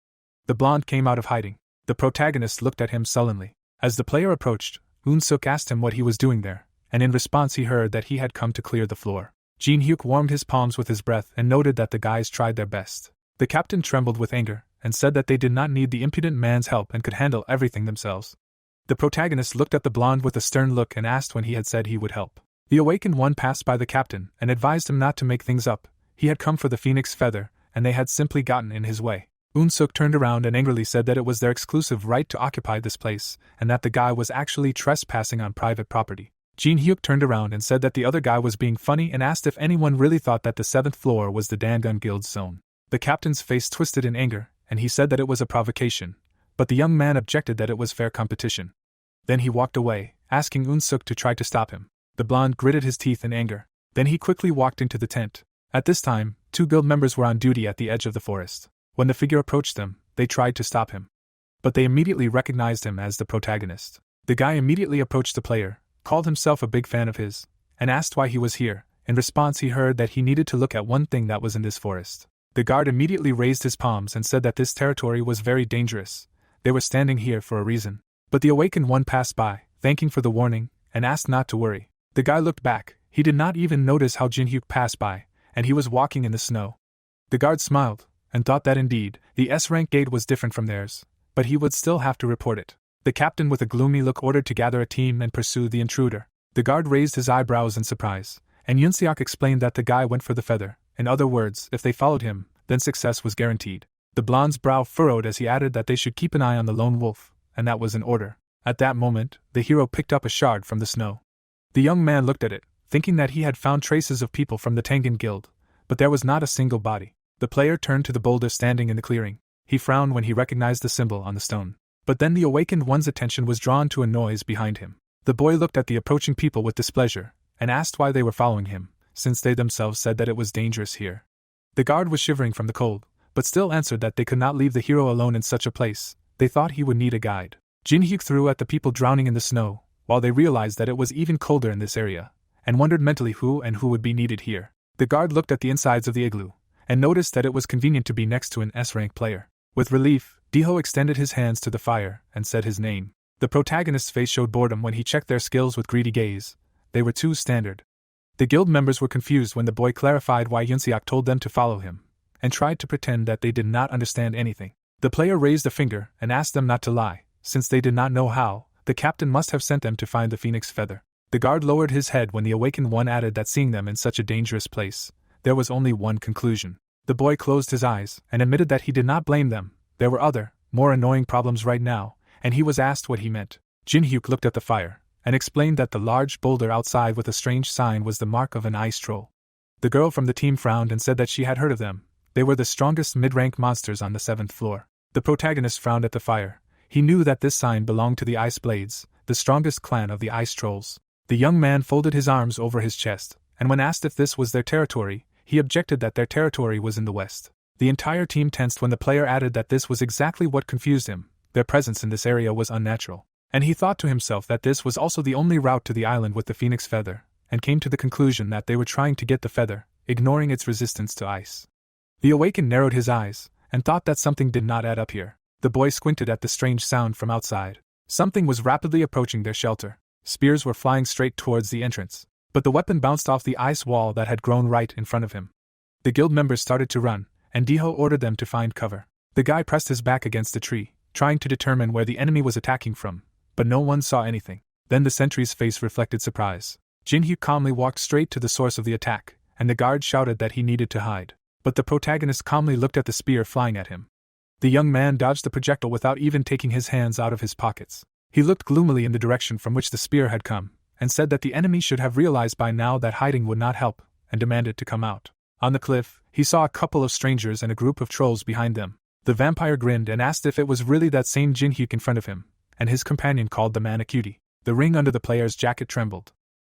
The blonde came out of hiding. The protagonist looked at him sullenly. As the player approached, Eun-suk asked him what he was doing there, and in response he heard that he had come to clear the floor. Jin-hyuk warmed his palms with his breath and noted that the guys tried their best. The captain trembled with anger, and said that they did not need the impudent man's help and could handle everything themselves. The protagonist looked at the blonde with a stern look and asked when he had said he would help. The awakened one passed by the captain and advised him not to make things up. He had come for the phoenix feather, and they had simply gotten in his way. Eun-suk turned around and angrily said that it was their exclusive right to occupy this place, and that the guy was actually trespassing on private property. Jin-hyuk turned around and said that the other guy was being funny and asked if anyone really thought that the 7th floor was the Dangun Guild's zone. The captain's face twisted in anger, and he said that it was a provocation, but the young man objected that it was fair competition. Then he walked away, asking Eun-suk to try to stop him. The blonde gritted his teeth in anger. Then he quickly walked into the tent. At this time, 2 guild members were on duty at the edge of the forest. When the figure approached them, they tried to stop him, but they immediately recognized him as the protagonist. The guy immediately approached the player, called himself a big fan of his, and asked why he was here. In response he heard that he needed to look at one thing that was in this forest. The guard immediately raised his palms and said that this territory was very dangerous. They were standing here for a reason. But the awakened one passed by, thanking for the warning, and asked not to worry. The guy looked back. He did not even notice how Jin-hyuk passed by, and he was walking in the snow. The guard smiled, and thought that indeed, the S-rank gate was different from theirs, but he would still have to report it. The captain with a gloomy look ordered to gather a team and pursue the intruder. The guard raised his eyebrows in surprise, and Yoon-seok explained that the guy went for the feather. In other words, if they followed him, then success was guaranteed. The blonde's brow furrowed as he added that they should keep an eye on the lone wolf, and that was an order. At that moment, the hero picked up a shard from the snow. The young man looked at it, thinking that he had found traces of people from the Tengen Guild, but there was not a single body. The player turned to the boulder standing in the clearing. He frowned when he recognized the symbol on the stone. But then the awakened one's attention was drawn to a noise behind him. The boy looked at the approaching people with displeasure, and asked why they were following him, since they themselves said that it was dangerous here. The guard was shivering from the cold, but still answered that they could not leave the hero alone in such a place. They thought he would need a guide. Jinhyuk threw at the people drowning in the snow, while they realized that it was even colder in this area, and wondered mentally who would be needed here. The guard looked at the insides of the igloo, and noticed that it was convenient to be next to an S-rank player. With relief, Diho extended his hands to the fire and said his name. The protagonist's face showed boredom when he checked their skills with greedy gaze. They were too standard. The guild members were confused when the boy clarified why Yunseok told them to follow him, and tried to pretend that they did not understand anything. The player raised a finger and asked them not to lie, since they did not know how. The captain must have sent them to find the phoenix feather. The guard lowered his head when the awakened one added that seeing them in such a dangerous place, there was only one conclusion. The boy closed his eyes and admitted that he did not blame them. There were other, more annoying problems right now, and he was asked what he meant. Jinhyuk looked at the fire and explained that the large boulder outside with a strange sign was the mark of an ice troll. The girl from the team frowned and said that she had heard of them. They were the strongest mid-rank monsters on the 7th floor. The protagonist frowned at the fire. He knew that this sign belonged to the Ice Blades, the strongest clan of the ice trolls. The young man folded his arms over his chest, and when asked if this was their territory, he objected that their territory was in the west. The entire team tensed when the player added that this was exactly what confused him. Their presence in this area was unnatural. And he thought to himself that this was also the only route to the island with the phoenix feather, and came to the conclusion that they were trying to get the feather, ignoring its resistance to ice. The awakened narrowed his eyes, and thought that something did not add up here. The boy squinted at the strange sound from outside. Something was rapidly approaching their shelter. Spears were flying straight towards the entrance, but the weapon bounced off the ice wall that had grown right in front of him. The guild members started to run, and Diho ordered them to find cover. The guy pressed his back against a tree, trying to determine where the enemy was attacking from, but no one saw anything. Then the sentry's face reflected surprise. Jinhyuk calmly walked straight to the source of the attack, and the guard shouted that he needed to hide. But the protagonist calmly looked at the spear flying at him. The young man dodged the projectile without even taking his hands out of his pockets. He looked gloomily in the direction from which the spear had come, and said that the enemy should have realized by now that hiding would not help, and demanded to come out. On the cliff, he saw a couple of strangers and a group of trolls behind them. The vampire grinned and asked if it was really that same Jinhyuk in front of him, and his companion called the man a cutie. The ring under the player's jacket trembled.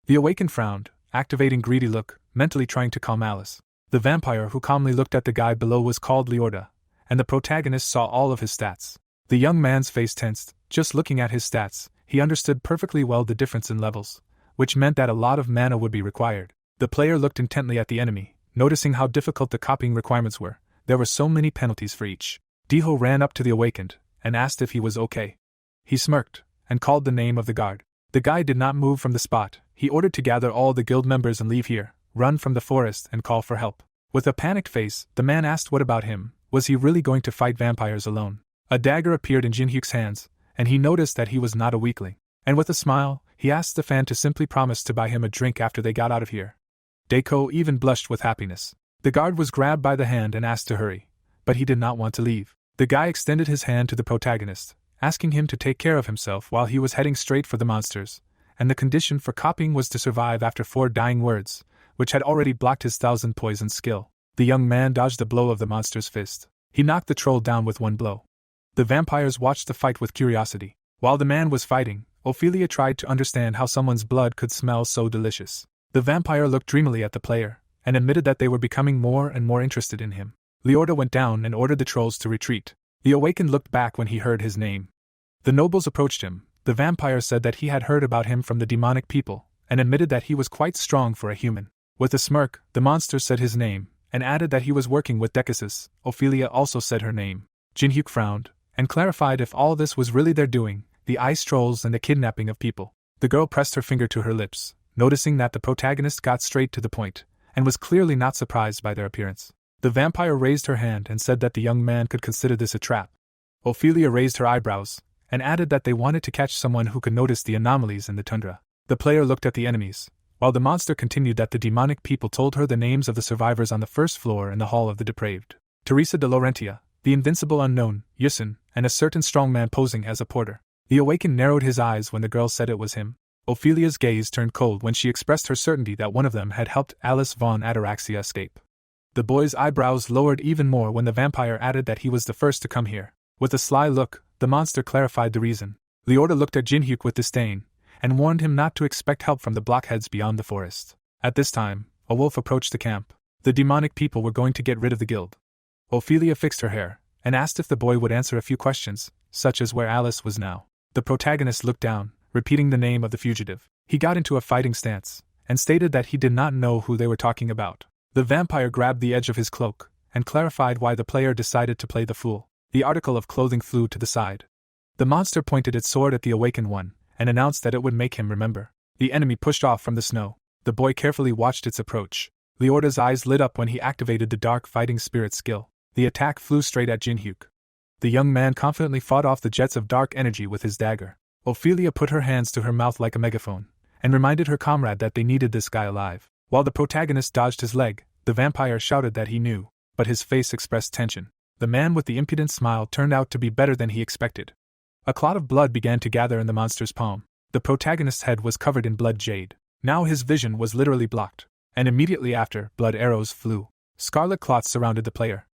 The awakened frowned, activating greedy look, mentally trying to calm Alice. The vampire who calmly looked at the guy below was called Leorda, and the protagonist saw all of his stats. The young man's face tensed. Just looking at his stats, he understood perfectly well the difference in levels, which meant that a lot of mana would be required. The player looked intently at the enemy, noticing how difficult the copying requirements were. There were so many penalties for each. Diho ran up to the awakened, and asked if he was okay. He smirked, and called the name of the guard. The guy did not move from the spot. He ordered to gather all the guild members and leave here, run from the forest and call for help. With a panicked face, the man asked what about him. Was he really going to fight vampires alone? A dagger appeared in Jinhyuk's hands, and he noticed that he was not a weakling. And with a smile, he asked the fan to simply promise to buy him a drink after they got out of here. Daiko even blushed with happiness. The guard was grabbed by the hand and asked to hurry, but he did not want to leave. The guy extended his hand to the protagonist, asking him to take care of himself while he was heading straight for the monsters, and the condition for copying was to survive after 4 dying words, which had already blocked his 1000 poison skill. The young man dodged the blow of the monster's fist. He knocked the troll down with one blow. The vampires watched the fight with curiosity. While the man was fighting, Ophelia tried to understand how someone's blood could smell so delicious. The vampire looked dreamily at the player, and admitted that they were becoming more and more interested in him. Leorda went down and ordered the trolls to retreat. The awakened looked back when he heard his name. The nobles approached him. The vampire said that he had heard about him from the demonic people, and admitted that he was quite strong for a human. With a smirk, the monster said his name, and added that he was working with Decasus. Ophelia also said her name. Jinhyuk frowned, and clarified if all this was really their doing, the ice trolls and the kidnapping of people. The girl pressed her finger to her lips, noticing that the protagonist got straight to the point, and was clearly not surprised by their appearance. The vampire raised her hand and said that the young man could consider this a trap. Ophelia raised her eyebrows, and added that they wanted to catch someone who could notice the anomalies in the tundra. The player looked at the enemies, while the monster continued that the demonic people told her the names of the survivors on the 1st floor in the Hall of the Depraved. Teresa de Laurentia, the invincible unknown, Yusin, and a certain strong man posing as a porter. The awakened narrowed his eyes when the girl said it was him. Ophelia's gaze turned cold when she expressed her certainty that one of them had helped Alice von Ataraxia escape. The boy's eyebrows lowered even more when the vampire added that he was the first to come here. With a sly look, the monster clarified the reason. Leorda looked at Jinhyuk with disdain, and warned him not to expect help from the blockheads beyond the forest. At this time, a wolf approached the camp. The demonic people were going to get rid of the guild. Ophelia fixed her hair, and asked if the boy would answer a few questions, such as where Alice was now. The protagonist looked down, repeating the name of the fugitive. He got into a fighting stance, and stated that he did not know who they were talking about. The vampire grabbed the edge of his cloak, and clarified why the player decided to play the fool. The article of clothing flew to the side. The monster pointed its sword at the awakened one, and announced that it would make him remember. The enemy pushed off from the snow. The boy carefully watched its approach. Leorda's eyes lit up when he activated the dark fighting spirit skill. The attack flew straight at Jinhyuk. The young man confidently fought off the jets of dark energy with his dagger. Ophelia put her hands to her mouth like a megaphone, and reminded her comrade that they needed this guy alive. While the protagonist dodged his leg, the vampire shouted that he knew, but his face expressed tension. The man with the impudent smile turned out to be better than he expected. A clot of blood began to gather in the monster's palm. The protagonist's head was covered in blood jade. Now his vision was literally blocked, and immediately after, blood arrows flew. Scarlet clots surrounded the player.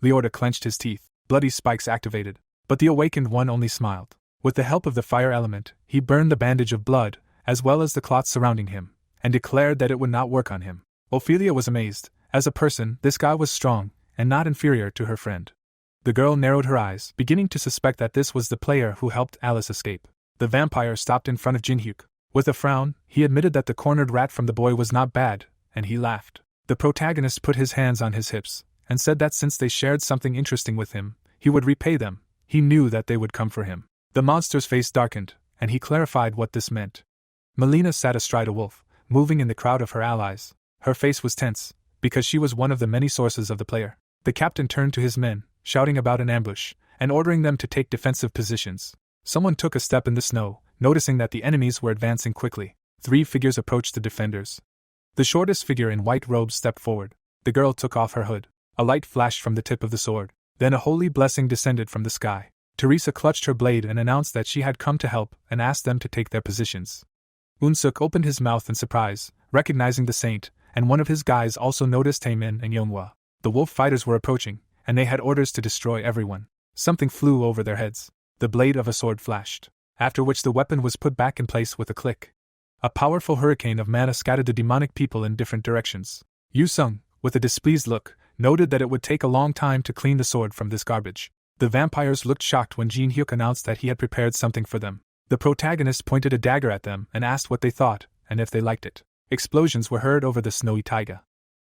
Leorda clenched his teeth. Bloody spikes activated, but the awakened one only smiled. With the help of the fire element, he burned the bandage of blood, as well as the clots surrounding him, and declared that it would not work on him. Ophelia was amazed. As a person, this guy was strong, and not inferior to her friend. The girl narrowed her eyes, beginning to suspect that this was the player who helped Alice escape. The vampire stopped in front of Jinhyuk. With a frown, he admitted that the cornered rat from the boy was not bad, and he laughed. The protagonist put his hands on his hips, and said that since they shared something interesting with him, he would repay them. He knew that they would come for him. The monster's face darkened, and he clarified what this meant. Melina sat astride a wolf, moving in the crowd of her allies. Her face was tense, because she was one of the many sources of the player. The captain turned to his men, shouting about an ambush, and ordering them to take defensive positions. Someone took a step in the snow, noticing that the enemies were advancing quickly. 3 figures approached the defenders. The shortest figure in white robes stepped forward. The girl took off her hood. A light flashed from the tip of the sword. Then a holy blessing descended from the sky. Teresa clutched her blade and announced that she had come to help and asked them to take their positions. Unsuk opened his mouth in surprise, recognizing the saint, and one of his guys also noticed Taemin and Yeonghwa. The wolf fighters were approaching, and they had orders to destroy everyone. Something flew over their heads. The blade of a sword flashed, after which the weapon was put back in place with a click. A powerful hurricane of mana scattered the demonic people in different directions. Yu Sung, with a displeased look, noted that it would take a long time to clean the sword from this garbage. The vampires looked shocked when Jinhyuk announced that he had prepared something for them. The protagonist pointed a dagger at them and asked what they thought, and if they liked it. Explosions were heard over the snowy taiga.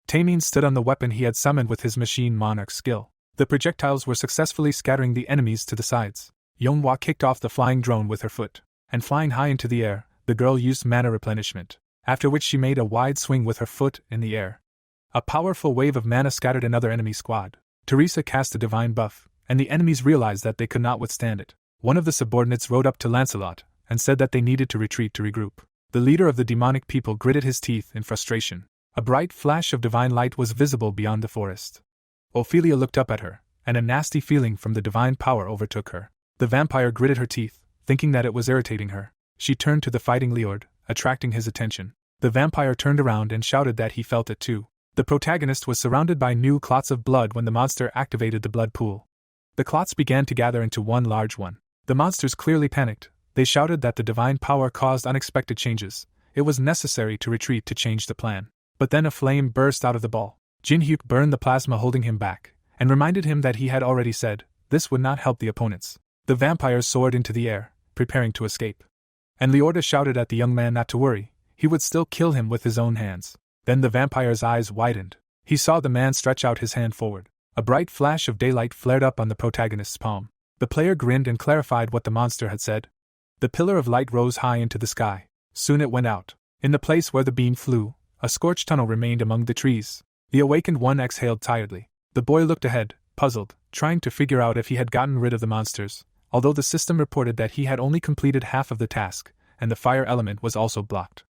Taemin stood on the weapon he had summoned with his machine monarch skill. The projectiles were successfully scattering the enemies to the sides. Yeonghwa kicked off the flying drone with her foot, and flying high into the air, the girl used mana replenishment, after which she made a wide swing with her foot in the air. A powerful wave of mana scattered another enemy squad. Teresa cast a divine buff, and the enemies realized that they could not withstand it. One of the subordinates rode up to Lancelot, and said that they needed to retreat to regroup. The leader of the demonic people gritted his teeth in frustration. A bright flash of divine light was visible beyond the forest. Ophelia looked up at her, and a nasty feeling from the divine power overtook her. The vampire gritted her teeth, thinking that it was irritating her. She turned to the fighting Leord, attracting his attention. The vampire turned around and shouted that he felt it too. The protagonist was surrounded by new clots of blood when the monster activated the blood pool. The clots began to gather into one large one. The monsters clearly panicked. They shouted that the divine power caused unexpected changes. It was necessary to retreat to change the plan. But then a flame burst out of the ball. Jinhyuk burned the plasma holding him back, and reminded him that he had already said this would not help the opponents. The vampires soared into the air, preparing to escape. And Leorda shouted at the young man not to worry, he would still kill him with his own hands. Then the vampire's eyes widened. He saw the man stretch out his hand forward. A bright flash of daylight flared up on the protagonist's palm. The player grinned and clarified what the monster had said. The pillar of light rose high into the sky. Soon it went out. In the place where the beam flew, a scorched tunnel remained among the trees. The awakened one exhaled tiredly. The boy looked ahead, puzzled, trying to figure out if he had gotten rid of the monsters, although the system reported that he had only completed half of the task, and the fire element was also blocked.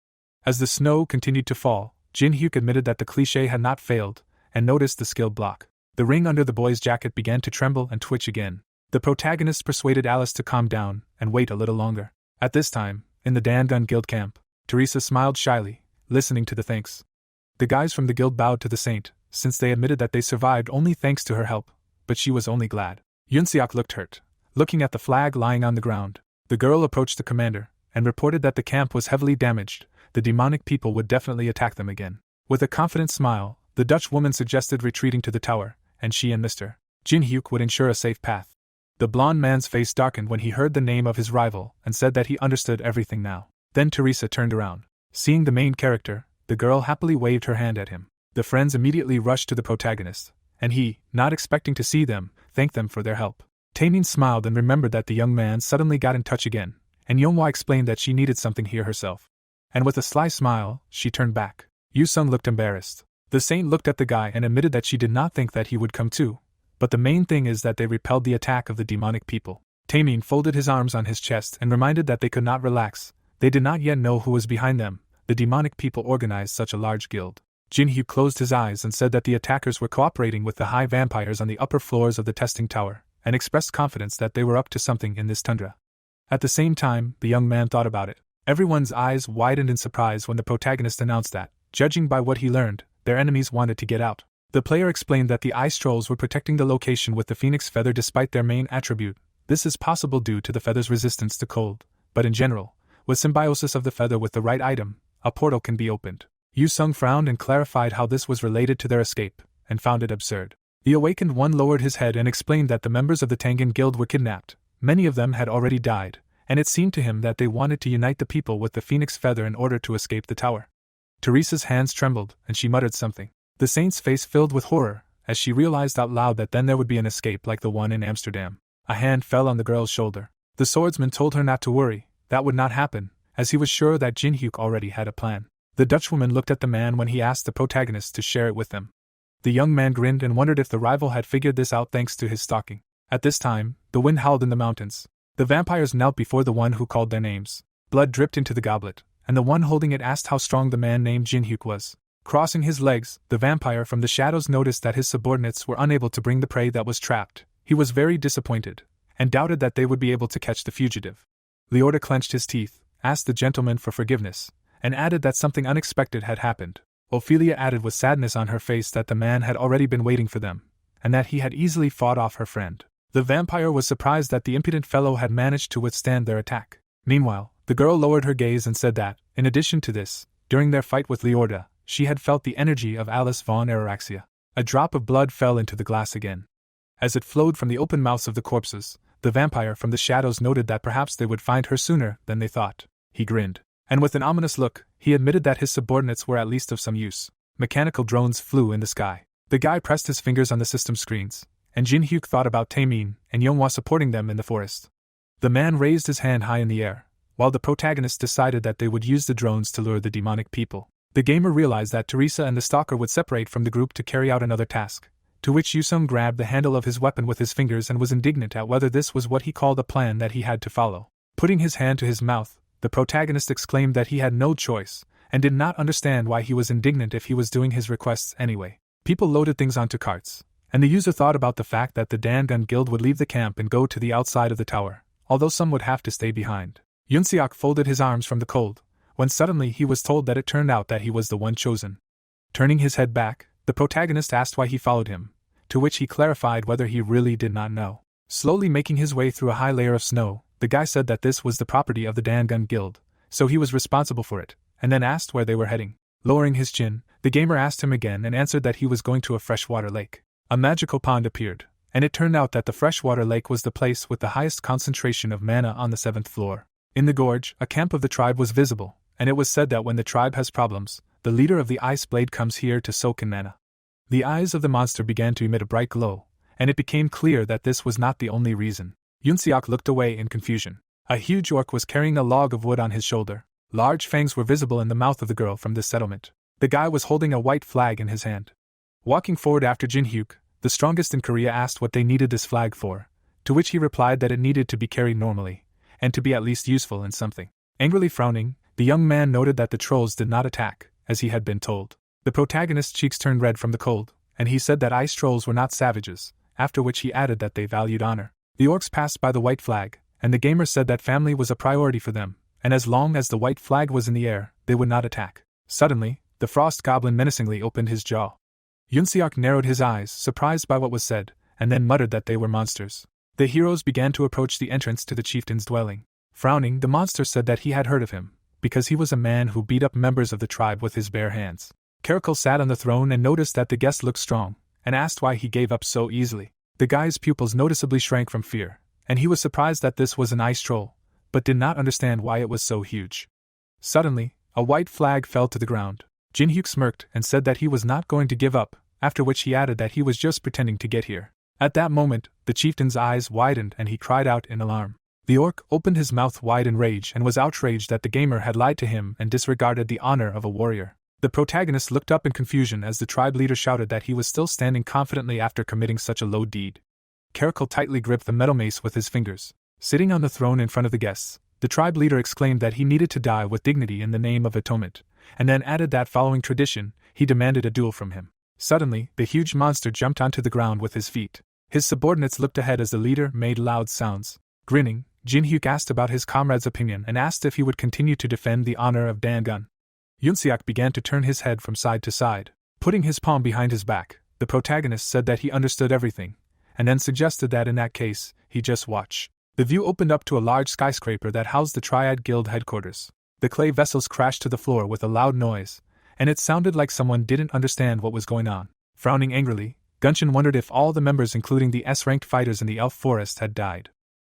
As the snow continued to fall, Jinhyuk admitted that the cliché had not failed, and noticed the skill block. The ring under the boy's jacket began to tremble and twitch again. The protagonist persuaded Alice to calm down and wait a little longer. At this time, in the Dangun Guild camp. Teresa smiled shyly, listening to the thanks. The guys from the guild bowed to the saint, since they admitted that they survived only thanks to her help, but she was only glad. Yunseok looked hurt, looking at the flag lying on the ground. The girl approached the commander, and reported that the camp was heavily damaged. The demonic people would definitely attack them again. With a confident smile, the Dutch woman suggested retreating to the tower, and she and Mr. Jin-hyuk would ensure a safe path. The blond man's face darkened when he heard the name of his rival, and said that he understood everything now. Then Teresa turned around. Seeing the main character, the girl happily waved her hand at him. The friends immediately rushed to the protagonist, and he, not expecting to see them, thanked them for their help. Taemin smiled and remembered that the young man suddenly got in touch again, and Yeonhwa explained that she needed something here herself. And with a sly smile, she turned back. Yu-sung looked embarrassed. The saint looked at the guy and admitted that she did not think that he would come too. But the main thing is that they repelled the attack of the demonic people. Taemin folded his arms on his chest and reminded that they could not relax. They did not yet know who was behind them. The demonic people organized such a large guild. Jin-hyuk closed his eyes and said that the attackers were cooperating with the high vampires on the upper floors of the testing tower, and expressed confidence that they were up to something in this tundra. At the same time, the young man thought about it. Everyone's eyes widened in surprise when the protagonist announced that, judging by what he learned, their enemies wanted to get out. The player explained that the ice trolls were protecting the location with the phoenix feather despite their main attribute. This is possible due to the feather's resistance to cold, but in general, with symbiosis of the feather with the right item, a portal can be opened. Yu-sung frowned and clarified how this was related to their escape, and found it absurd. The awakened one lowered his head and explained that the members of the Tangan Guild were kidnapped. Many of them had already died, and it seemed to him that they wanted to unite the people with the phoenix feather in order to escape the tower. Teresa's hands trembled, and she muttered something. The saint's face filled with horror, as she realized out loud that then there would be an escape like the one in Amsterdam. A hand fell on the girl's shoulder. The swordsman told her not to worry, that would not happen, as he was sure that Jin-hyuk already had a plan. The Dutchwoman looked at the man when he asked the protagonist to share it with them. The young man grinned and wondered if the rival had figured this out thanks to his stalking. At this time, the wind howled in the mountains. The vampires knelt before the one who called their names. Blood dripped into the goblet, and the one holding it asked how strong the man named Jin-hyuk was. Crossing his legs, the vampire from the shadows noticed that his subordinates were unable to bring the prey that was trapped. He was very disappointed, and doubted that they would be able to catch the fugitive. Leorda clenched his teeth, asked the gentleman for forgiveness, and added that something unexpected had happened. Ophelia added with sadness on her face that the man had already been waiting for them, and that he had easily fought off her friend. The vampire was surprised that the impudent fellow had managed to withstand their attack. Meanwhile, the girl lowered her gaze and said that, in addition to this, during their fight with Leorda, she had felt the energy of Alice von Araxia. A drop of blood fell into the glass again. As it flowed from the open mouths of the corpses, the vampire from the shadows noted that perhaps they would find her sooner than they thought. He grinned, and with an ominous look, he admitted that his subordinates were at least of some use. Mechanical drones flew in the sky. The guy pressed his fingers on the system screens, and Jin-hyuk thought about Taemin and Yeonhwa supporting them in the forest. The man raised his hand high in the air, while the protagonist decided that they would use the drones to lure the demonic people. The gamer realized that Teresa and the stalker would separate from the group to carry out another task, to which Yu-sung grabbed the handle of his weapon with his fingers and was indignant at whether this was what he called a plan that he had to follow. Putting his hand to his mouth, the protagonist exclaimed that he had no choice, and did not understand why he was indignant if he was doing his requests anyway. People loaded things onto carts, and the user thought about the fact that the Dangun Guild would leave the camp and go to the outside of the tower, although some would have to stay behind. Yunseok folded his arms from the cold, when suddenly he was told that it turned out that he was the one chosen. Turning his head back, the protagonist asked why he followed him, to which he clarified whether he really did not know. Slowly making his way through a high layer of snow, the guy said that this was the property of the Dangun Guild, so he was responsible for it, and then asked where they were heading. Lowering his chin, the gamer asked him again and answered that he was going to a freshwater lake. A magical pond appeared, and it turned out that the freshwater lake was the place with the highest concentration of mana on the 7th floor. In the gorge, a camp of the tribe was visible, and it was said that when the tribe has problems, the leader of the Ice Blade comes here to soak in mana. The eyes of the monster began to emit a bright glow, and it became clear that this was not the only reason. Yunseok looked away in confusion. A huge orc was carrying a log of wood on his shoulder. Large fangs were visible in the mouth of the girl from this settlement. The guy was holding a white flag in his hand. Walking forward after Jin-hyuk, the strongest in Korea asked what they needed this flag for, to which he replied that it needed to be carried normally, and to be at least useful in something. Angrily frowning, the young man noted that the trolls did not attack, as he had been told. The protagonist's cheeks turned red from the cold, and he said that ice trolls were not savages, after which he added that they valued honor. The orcs passed by the white flag, and the gamer said that family was a priority for them, and as long as the white flag was in the air, they would not attack. Suddenly, the frost goblin menacingly opened his jaw. Yoon-seok narrowed his eyes, surprised by what was said, and then muttered that they were monsters. The heroes began to approach the entrance to the chieftain's dwelling. Frowning, the monster said that he had heard of him, because he was a man who beat up members of the tribe with his bare hands. Karakul sat on the throne and noticed that the guest looked strong, and asked why he gave up so easily. The guy's pupils noticeably shrank from fear, and he was surprised that this was an ice troll, but did not understand why it was so huge. Suddenly, a white flag fell to the ground. Jin-hyuk smirked and said that he was not going to give up, after which he added that he was just pretending to get here. At that moment, the chieftain's eyes widened and he cried out in alarm. The orc opened his mouth wide in rage and was outraged that the gamer had lied to him and disregarded the honor of a warrior. The protagonist looked up in confusion as the tribe leader shouted that he was still standing confidently after committing such a low deed. Karakul tightly gripped the metal mace with his fingers. Sitting on the throne in front of the guests, the tribe leader exclaimed that he needed to die with dignity in the name of atonement, and then added that following tradition, he demanded a duel from him. Suddenly, the huge monster jumped onto the ground with his feet. His subordinates looked ahead as the leader made loud sounds. Grinning, Jin-hyuk asked about his comrade's opinion and asked if he would continue to defend the honor of Dan-gun. Yoon-seok began to turn his head from side to side. Putting his palm behind his back, the protagonist said that he understood everything, and then suggested that in that case, he just watch. The view opened up to a large skyscraper that housed the Triad Guild headquarters. The clay vessels crashed to the floor with a loud noise, and it sounded like someone didn't understand what was going on. Frowning angrily, Gunshin wondered if all the members including the S-ranked fighters in the elf forest had died.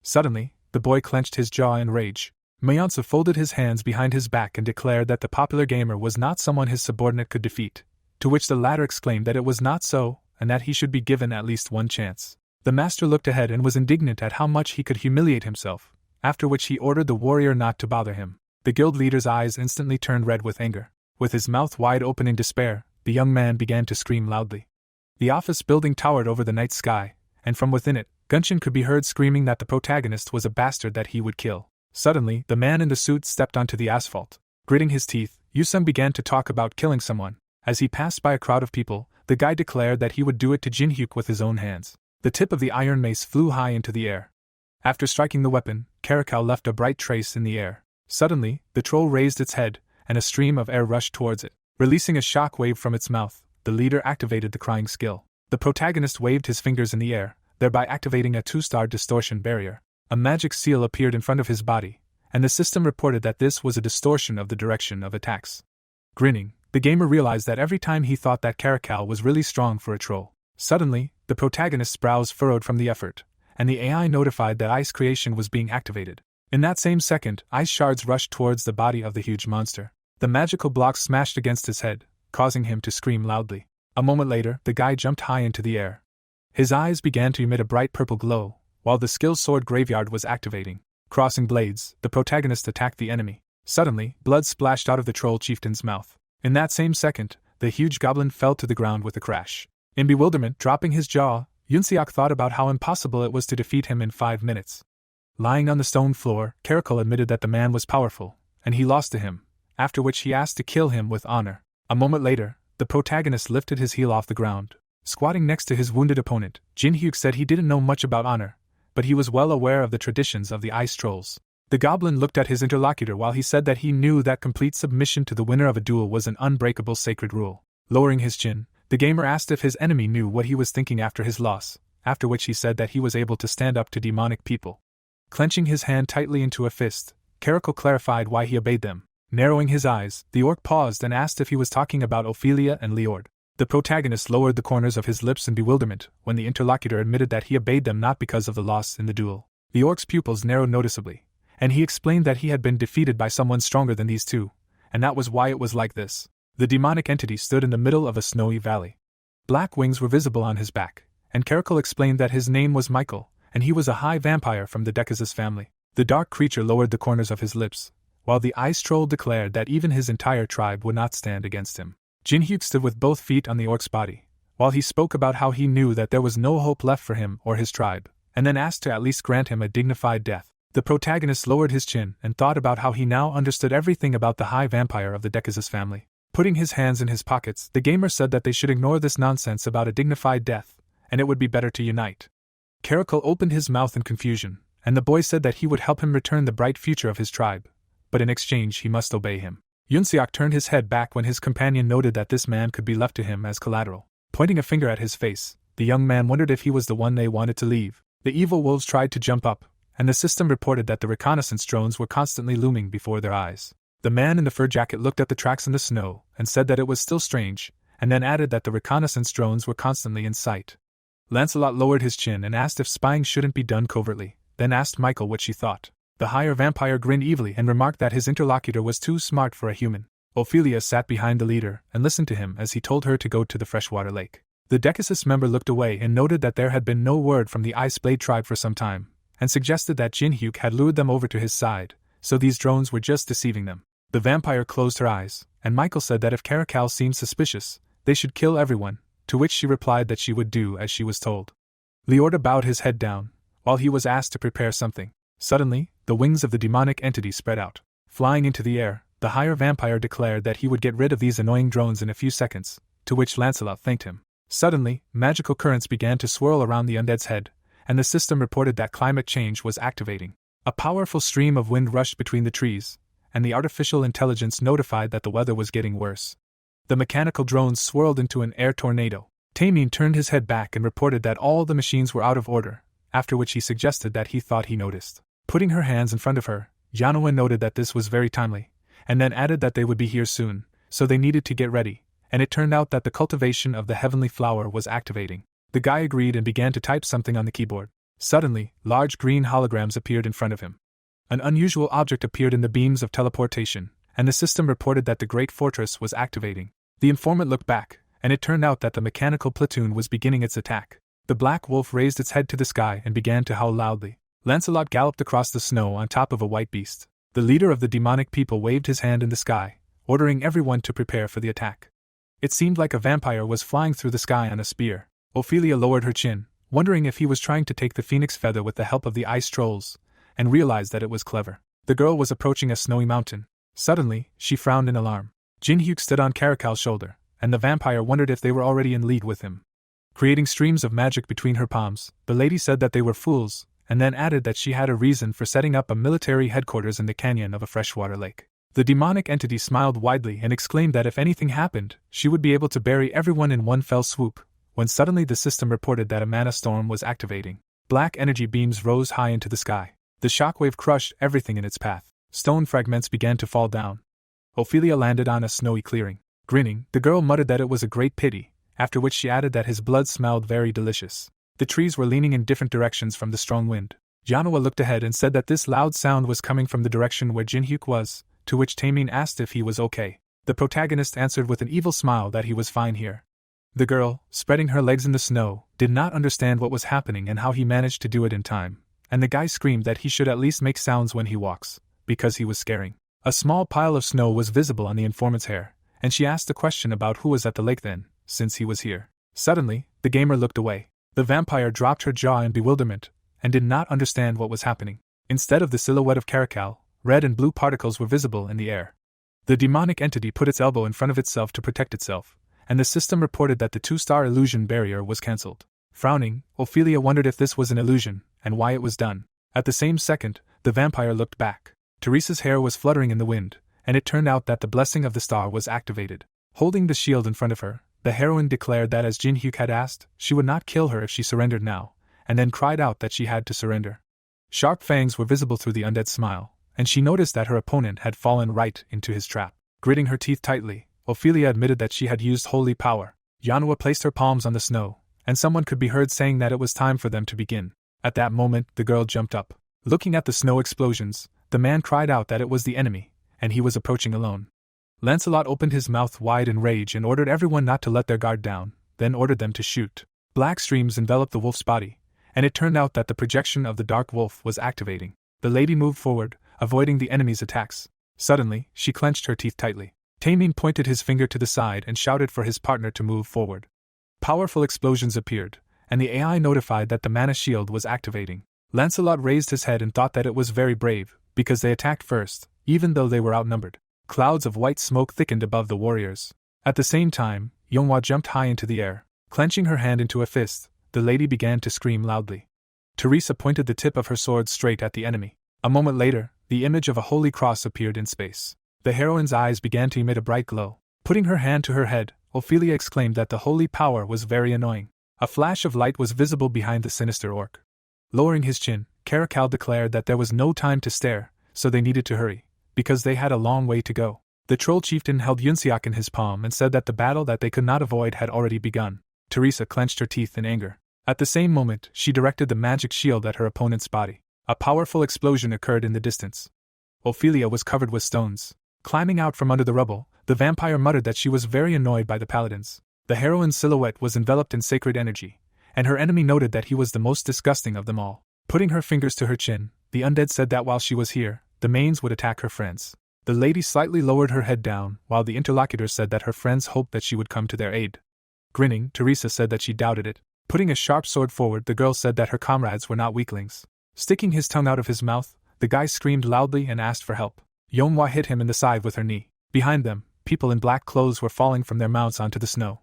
Suddenly, the boy clenched his jaw in rage. Mayonsa folded his hands behind his back and declared that the popular gamer was not someone his subordinate could defeat, to which the latter exclaimed that it was not so, and that he should be given at least one chance. The master looked ahead and was indignant at how much he could humiliate himself, after which he ordered the warrior not to bother him. The guild leader's eyes instantly turned red with anger. With his mouth wide open in despair, the young man began to scream loudly. The office building towered over the night sky, and from within it, Gunshin could be heard screaming that the protagonist was a bastard that he would kill. Suddenly, the man in the suit stepped onto the asphalt. Gritting his teeth, Yusung began to talk about killing someone. As he passed by a crowd of people, the guy declared that he would do it to Jin-hyuk with his own hands. The tip of the iron mace flew high into the air. After striking the weapon, Karakul left a bright trace in the air. Suddenly, the troll raised its head, and a stream of air rushed towards it. Releasing a shock wave from its mouth, the leader activated the crying skill. The protagonist waved his fingers in the air, thereby activating a 2-star distortion barrier. A magic seal appeared in front of his body, and the system reported that this was a distortion of the direction of attacks. Grinning, the gamer realized that every time he thought that Karakul was really strong for a troll. Suddenly, the protagonist's brows furrowed from the effort, and the AI notified that ice creation was being activated. In that same second, ice shards rushed towards the body of the huge monster. The magical blocks smashed against his head, causing him to scream loudly. A moment later, the guy jumped high into the air. His eyes began to emit a bright purple glow, while the skill sword graveyard was activating. Crossing blades, the protagonist attacked the enemy. Suddenly, blood splashed out of the troll chieftain's mouth. In that same second, the huge goblin fell to the ground with a crash. In bewilderment, dropping his jaw, Yoon-seok thought about how impossible it was to defeat him in 5 minutes. Lying on the stone floor, Karakul admitted that the man was powerful, and he lost to him, after which he asked to kill him with honor. A moment later, the protagonist lifted his heel off the ground. Squatting next to his wounded opponent, Jin-hyuk said he didn't know much about honor, but he was well aware of the traditions of the ice trolls. The goblin looked at his interlocutor while he said that he knew that complete submission to the winner of a duel was an unbreakable sacred rule. Lowering his chin, the gamer asked if his enemy knew what he was thinking after his loss, after which he said that he was able to stand up to demonic people. Clenching his hand tightly into a fist, Karakul clarified why he obeyed them. Narrowing his eyes, the orc paused and asked if he was talking about Ophelia and Leord. The protagonist lowered the corners of his lips in bewilderment when the interlocutor admitted that he obeyed them not because of the loss in the duel. The orc's pupils narrowed noticeably, and he explained that he had been defeated by someone stronger than these two, and that was why it was like this. The demonic entity stood in the middle of a snowy valley. Black wings were visible on his back, and Karakul explained that his name was Michael, and he was a high vampire from the Decazes family. The dark creature lowered the corners of his lips, while the ice troll declared that even his entire tribe would not stand against him. Jin-hyuk stood with both feet on the orc's body, while he spoke about how he knew that there was no hope left for him or his tribe, and then asked to at least grant him a dignified death. The protagonist lowered his chin and thought about how he now understood everything about the high vampire of the Decazes family. Putting his hands in his pockets, the gamer said that they should ignore this nonsense about a dignified death, and it would be better to unite. Karakul opened his mouth in confusion, and the boy said that he would help him return the bright future of his tribe, but in exchange he must obey him. Yoonseok turned his head back when his companion noted that this man could be left to him as collateral. Pointing a finger at his face, the young man wondered if he was the one they wanted to leave. The evil wolves tried to jump up, and the system reported that the reconnaissance drones were constantly looming before their eyes. The man in the fur jacket looked at the tracks in the snow and said that it was still strange, and then added that the reconnaissance drones were constantly in sight. Lancelot lowered his chin and asked if spying shouldn't be done covertly, then asked Michael what she thought. The higher vampire grinned evilly and remarked that his interlocutor was too smart for a human. Ophelia sat behind the leader and listened to him as he told her to go to the freshwater lake. The Decasus member looked away and noted that there had been no word from the Ice Blade tribe for some time, and suggested that Jinhyuk had lured them over to his side, so these drones were just deceiving them. The vampire closed her eyes, and Michael said that if Caracal seemed suspicious, they should kill everyone, to which she replied that she would do as she was told. Leorda bowed his head down, while he was asked to prepare something. Suddenly, the wings of the demonic entity spread out. Flying into the air, the higher vampire declared that he would get rid of these annoying drones in a few seconds, to which Lancelot thanked him. Suddenly, magical currents began to swirl around the undead's head, and the system reported that climate change was activating. A powerful stream of wind rushed between the trees, and the artificial intelligence notified that the weather was getting worse. The mechanical drones swirled into an air tornado. Taemin turned his head back and reported that all the machines were out of order, after which he suggested that he thought he noticed. Putting her hands in front of her, Yanua noted that this was very timely, and then added that they would be here soon, so they needed to get ready, and it turned out that the cultivation of the heavenly flower was activating. The guy agreed and began to type something on the keyboard. Suddenly, large green holograms appeared in front of him. An unusual object appeared in the beams of teleportation, and the system reported that the great fortress was activating. The informant looked back, and it turned out that the mechanical platoon was beginning its attack. The black wolf raised its head to the sky and began to howl loudly. Lancelot galloped across the snow on top of a white beast. The leader of the demonic people waved his hand in the sky, ordering everyone to prepare for the attack. It seemed like a vampire was flying through the sky on a spear. Ophelia lowered her chin, wondering if he was trying to take the phoenix feather with the help of the ice trolls, and realized that it was clever. The girl was approaching a snowy mountain. Suddenly, she frowned in alarm. Jinhyuk stood on Caracal's shoulder, and the vampire wondered if they were already in league with him. Creating streams of magic between her palms, the lady said that they were fools, and then added that she had a reason for setting up a military headquarters in the canyon of a freshwater lake. The demonic entity smiled widely and exclaimed that if anything happened, she would be able to bury everyone in one fell swoop, when suddenly the system reported that a mana storm was activating. Black energy beams rose high into the sky. The shockwave crushed everything in its path. Stone fragments began to fall down. Ophelia landed on a snowy clearing. Grinning, the girl muttered that it was a great pity, after which she added that his blood smelled very delicious. The trees were leaning in different directions from the strong wind. Yanua looked ahead and said that this loud sound was coming from the direction where Jinhyuk was, to which Taemin asked if he was okay. The protagonist answered with an evil smile that he was fine here. The girl, spreading her legs in the snow, did not understand what was happening and how he managed to do it in time, and the guy screamed that he should at least make sounds when he walks, because he was scaring. A small pile of snow was visible on the informant's hair, and she asked a question about who was at the lake then, since he was here. Suddenly, the gamer looked away. The vampire dropped her jaw in bewilderment, and did not understand what was happening. Instead of the silhouette of Caracal, red and blue particles were visible in the air. The demonic entity put its elbow in front of itself to protect itself, and the system reported that the 2-star illusion barrier was cancelled. Frowning, Ophelia wondered if this was an illusion, and why it was done. At the same second, the vampire looked back. Teresa's hair was fluttering in the wind, and it turned out that the blessing of the star was activated. Holding the shield in front of her, the heroine declared that as Jinhyuk had asked, she would not kill her if she surrendered now, and then cried out that she had to surrender. Sharp fangs were visible through the undead's smile, and she noticed that her opponent had fallen right into his trap. Gritting her teeth tightly, Ophelia admitted that she had used holy power. Yanua placed her palms on the snow, and someone could be heard saying that it was time for them to begin. At that moment, the girl jumped up. Looking at the snow explosions, the man cried out that it was the enemy, and he was approaching alone. Lancelot opened his mouth wide in rage and ordered everyone not to let their guard down, then ordered them to shoot. Black streams enveloped the wolf's body, and it turned out that the projection of the dark wolf was activating. The lady moved forward, avoiding the enemy's attacks. Suddenly, she clenched her teeth tightly. Taemin pointed his finger to the side and shouted for his partner to move forward. Powerful explosions appeared, and the AI notified that the mana shield was activating. Lancelot raised his head and thought that it was very brave, because they attacked first, even though they were outnumbered. Clouds of white smoke thickened above the warriors. At the same time, Yonghwa jumped high into the air. Clenching her hand into a fist, the lady began to scream loudly. Teresa pointed the tip of her sword straight at the enemy. A moment later, the image of a holy cross appeared in space. The heroine's eyes began to emit a bright glow. Putting her hand to her head, Ophelia exclaimed that the holy power was very annoying. A flash of light was visible behind the sinister orc. Lowering his chin, Caracal declared that there was no time to stare, so they needed to hurry, because they had a long way to go. The troll chieftain held Yunseok in his palm and said that the battle that they could not avoid had already begun. Teresa clenched her teeth in anger. At the same moment, she directed the magic shield at her opponent's body. A powerful explosion occurred in the distance. Ophelia was covered with stones. Climbing out from under the rubble, the vampire muttered that she was very annoyed by the paladins. The heroine's silhouette was enveloped in sacred energy, and her enemy noted that he was the most disgusting of them all. Putting her fingers to her chin, the undead said that while she was here, the mains would attack her friends. The lady slightly lowered her head down, while the interlocutor said that her friends hoped that she would come to their aid. Grinning, Teresa said that she doubted it. Putting a sharp sword forward, the girl said that her comrades were not weaklings. Sticking his tongue out of his mouth, the guy screamed loudly and asked for help. Yonghua hit him in the side with her knee. Behind them, people in black clothes were falling from their mounts onto the snow.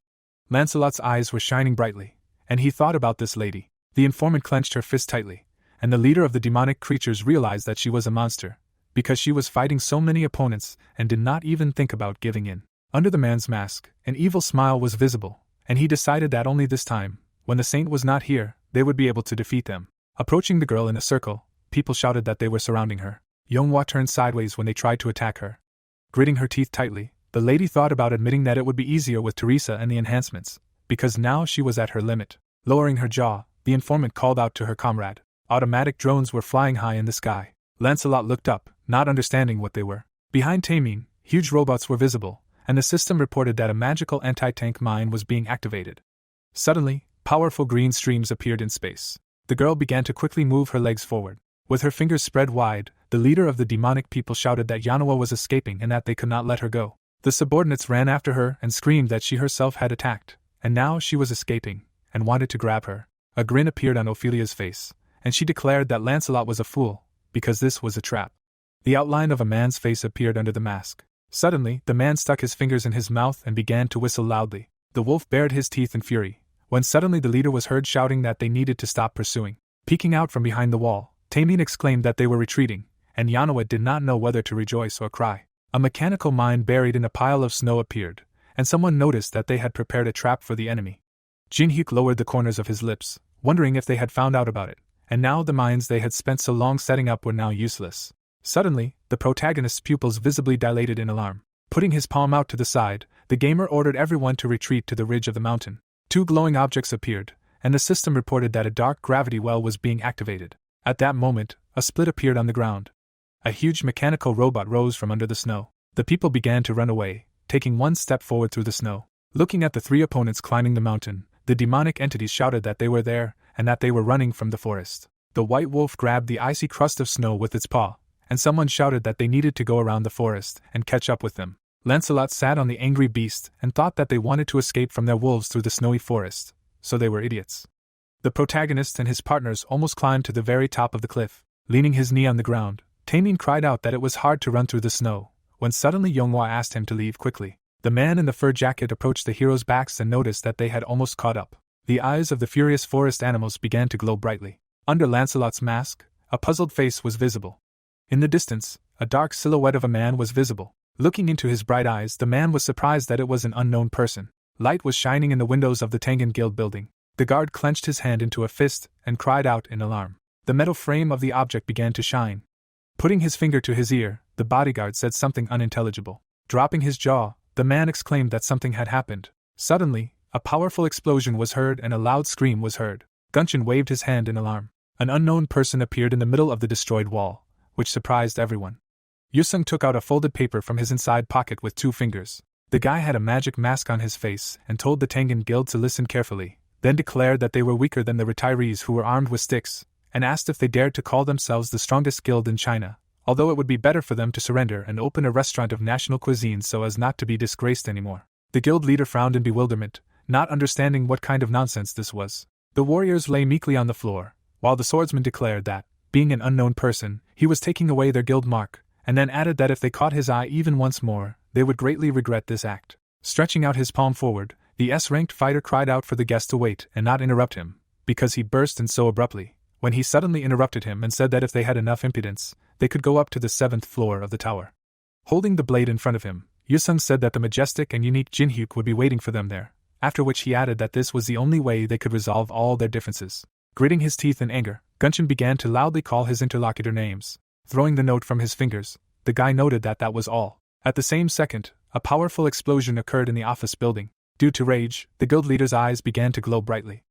Lancelot's eyes were shining brightly, and he thought about this lady. The informant clenched her fist tightly, and the leader of the demonic creatures realized that she was a monster, because she was fighting so many opponents and did not even think about giving in. Under the man's mask, an evil smile was visible, and he decided that only this time, when the saint was not here, they would be able to defeat them. Approaching the girl in a circle, people shouted that they were surrounding her. Yonghua turned sideways when they tried to attack her. Gritting her teeth tightly, the lady thought about admitting that it would be easier with Teresa and the enhancements, because now she was at her limit. Lowering her jaw, the informant called out to her comrade. Automatic drones were flying high in the sky. Lancelot looked up, not understanding what they were. Behind Tamine, huge robots were visible, and the system reported that a magical anti-tank mine was being activated. Suddenly, powerful green streams appeared in space. The girl began to quickly move her legs forward. With her fingers spread wide, the leader of the demonic people shouted that Yonghua was escaping and that they could not let her go. The subordinates ran after her and screamed that she herself had attacked, and now she was escaping, and wanted to grab her. A grin appeared on Ophelia's face, and she declared that Lancelot was a fool, because this was a trap. The outline of a man's face appeared under the mask. Suddenly, the man stuck his fingers in his mouth and began to whistle loudly. The wolf bared his teeth in fury, when suddenly the leader was heard shouting that they needed to stop pursuing. Peeking out from behind the wall, Tamine exclaimed that they were retreating, and Yonghua did not know whether to rejoice or cry. A mechanical mine buried in a pile of snow appeared, and someone noticed that they had prepared a trap for the enemy. Jinhyuk lowered the corners of his lips, wondering if they had found out about it, and now the mines they had spent so long setting up were now useless. Suddenly, the protagonist's pupils visibly dilated in alarm. Putting his palm out to the side, the gamer ordered everyone to retreat to the ridge of the mountain. Two glowing objects appeared, and the system reported that a dark gravity well was being activated. At that moment, a split appeared on the ground. A huge mechanical robot rose from under the snow. The people began to run away, taking one step forward through the snow. Looking at the three opponents climbing the mountain, the demonic entities shouted that they were there, and that they were running from the forest. The white wolf grabbed the icy crust of snow with its paw, and someone shouted that they needed to go around the forest and catch up with them. Lancelot sat on the angry beast and thought that they wanted to escape from their wolves through the snowy forest, so they were idiots. The protagonist and his partners almost climbed to the very top of the cliff. Leaning his knee on the ground, Tamine cried out that it was hard to run through the snow, when suddenly Yonghua asked him to leave quickly. The man in the fur jacket approached the heroes' backs and noticed that they had almost caught up. The eyes of the furious forest animals began to glow brightly. Under Lancelot's mask, a puzzled face was visible. In the distance, a dark silhouette of a man was visible. Looking into his bright eyes, the man was surprised that it was an unknown person. Light was shining in the windows of the Tengen Guild building. The guard clenched his hand into a fist and cried out in alarm. The metal frame of the object began to shine. Putting his finger to his ear, the bodyguard said something unintelligible. Dropping his jaw, the man exclaimed that something had happened. Suddenly, a powerful explosion was heard and a loud scream was heard. Gunshin waved his hand in alarm. An unknown person appeared in the middle of the destroyed wall, which surprised everyone. Yusung took out a folded paper from his inside pocket with 2 fingers. The guy had a magic mask on his face and told the Tengen Guild to listen carefully, then declared that they were weaker than the retirees who were armed with sticks, and asked if they dared to call themselves the strongest guild in China, although it would be better for them to surrender and open a restaurant of national cuisine so as not to be disgraced anymore. The guild leader frowned in bewilderment, not understanding what kind of nonsense this was. The warriors lay meekly on the floor, while the swordsman declared that, being an unknown person, he was taking away their guild mark, and then added that if they caught his eye even once more, they would greatly regret this act. Stretching out his palm forward, the S-ranked fighter cried out for the guest to wait and not interrupt him, because he burst in so abruptly, when he suddenly interrupted him and said that if they had enough impudence, they could go up to the 7th floor of the tower. Holding the blade in front of him, Yusung said that the majestic and unique Jinhyuk would be waiting for them there, after which he added that this was the only way they could resolve all their differences. Gritting his teeth in anger, Gunshin began to loudly call his interlocutor names. Throwing the note from his fingers, the guy noted that that was all. At the same second, a powerful explosion occurred in the office building. Due to rage, the guild leader's eyes began to glow brightly.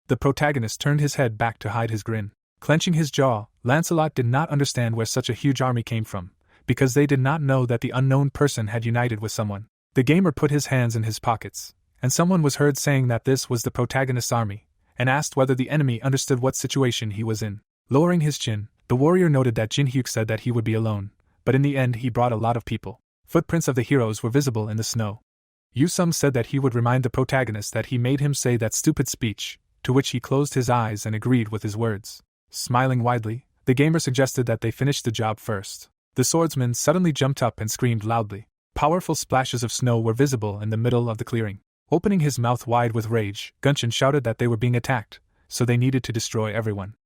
The protagonist turned his head back to hide his grin. Clenching his jaw, Lancelot did not understand where such a huge army came from, because they did not know that the unknown person had united with someone. The gamer put his hands in his pockets, and someone was heard saying that this was the protagonist's army, and asked whether the enemy understood what situation he was in. Lowering his chin, the warrior noted that Jinhyuk said that he would be alone, but in the end he brought a lot of people. Footprints of the heroes were visible in the snow. Yusung said that he would remind the protagonist that he made him say that stupid speech, to which he closed his eyes and agreed with his words. Smiling widely, the gamer suggested that they finish the job first. The swordsman suddenly jumped up and screamed loudly. Powerful splashes of snow were visible in the middle of the clearing. Opening his mouth wide with rage, Gunshin shouted that they were being attacked, so they needed to destroy everyone.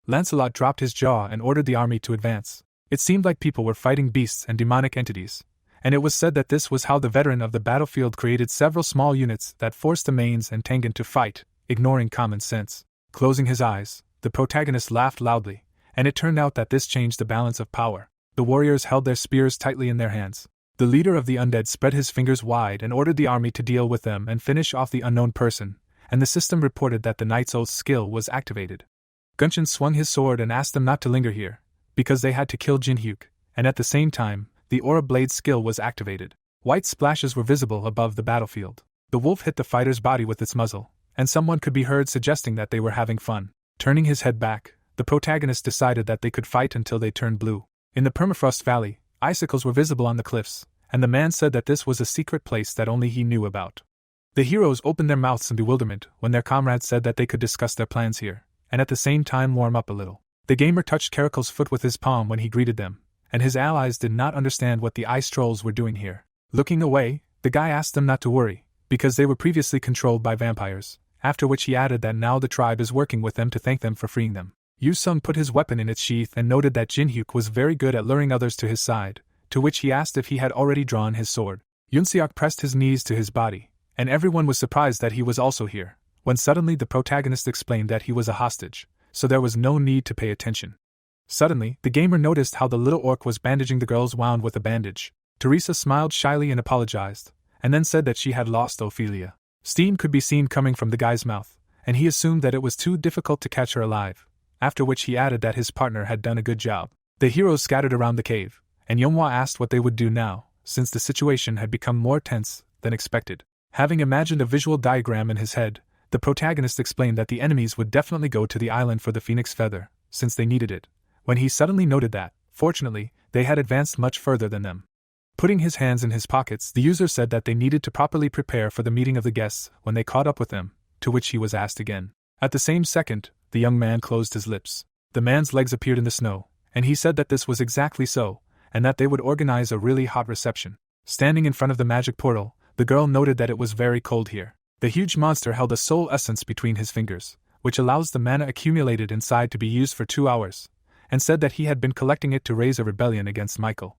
Lancelot dropped his jaw and ordered the army to advance. It seemed like people were fighting beasts and demonic entities, and it was said that this was how the veteran of the battlefield created several small units that forced the mains and Tengen to fight, ignoring common sense. Closing his eyes, the protagonist laughed loudly, and it turned out that this changed the balance of power. The warriors held their spears tightly in their hands. The leader of the undead spread his fingers wide and ordered the army to deal with them and finish off the unknown person, and the system reported that the Knight's Oath skill was activated. Gunshin swung his sword and asked them not to linger here, because they had to kill Jinhyuk, and at the same time, the Aura Blade skill was activated. White splashes were visible above the battlefield. The wolf hit the fighter's body with its muzzle, and someone could be heard suggesting that they were having fun. Turning his head back, the protagonist decided that they could fight until they turned blue. In the permafrost valley, icicles were visible on the cliffs, and the man said that this was a secret place that only he knew about. The heroes opened their mouths in bewilderment when their comrades said that they could discuss their plans here, and at the same time warm up a little. The gamer touched Caracol's foot with his palm when he greeted them, and his allies did not understand what the ice trolls were doing here. Looking away, the guy asked them not to worry, because they were previously controlled by vampires, after which he added that now the tribe is working with them to thank them for freeing them. Yusung put his weapon in its sheath and noted that Jinhyuk was very good at luring others to his side, to which he asked if he had already drawn his sword. Yunseok pressed his knees to his body, and everyone was surprised that he was also here, when suddenly the protagonist explained that he was a hostage, so there was no need to pay attention. Suddenly, the gamer noticed how the little orc was bandaging the girls wound with a bandage. Teresa smiled shyly and apologized, and then said that she had lost Ophelia. Steam could be seen coming from the guy's mouth, and he assumed that it was too difficult to catch her alive, after which he added that his partner had done a good job. The heroes scattered around the cave, and Yonghwa asked what they would do now, since the situation had become more tense than expected. Having imagined a visual diagram in his head, the protagonist explained that the enemies would definitely go to the island for the phoenix feather, since they needed it, when he suddenly noted that, fortunately, they had advanced much further than them. Putting his hands in his pockets, the user said that they needed to properly prepare for the meeting of the guests when they caught up with them, to which he was asked again. At the same second, the young man closed his lips. The man's legs appeared in the snow, and he said that this was exactly so, and that they would organize a really hot reception. Standing in front of the magic portal, the girl noted that it was very cold here. The huge monster held a soul essence between his fingers, which allows the mana accumulated inside to be used for 2 hours, and said that he had been collecting it to raise a rebellion against Michael.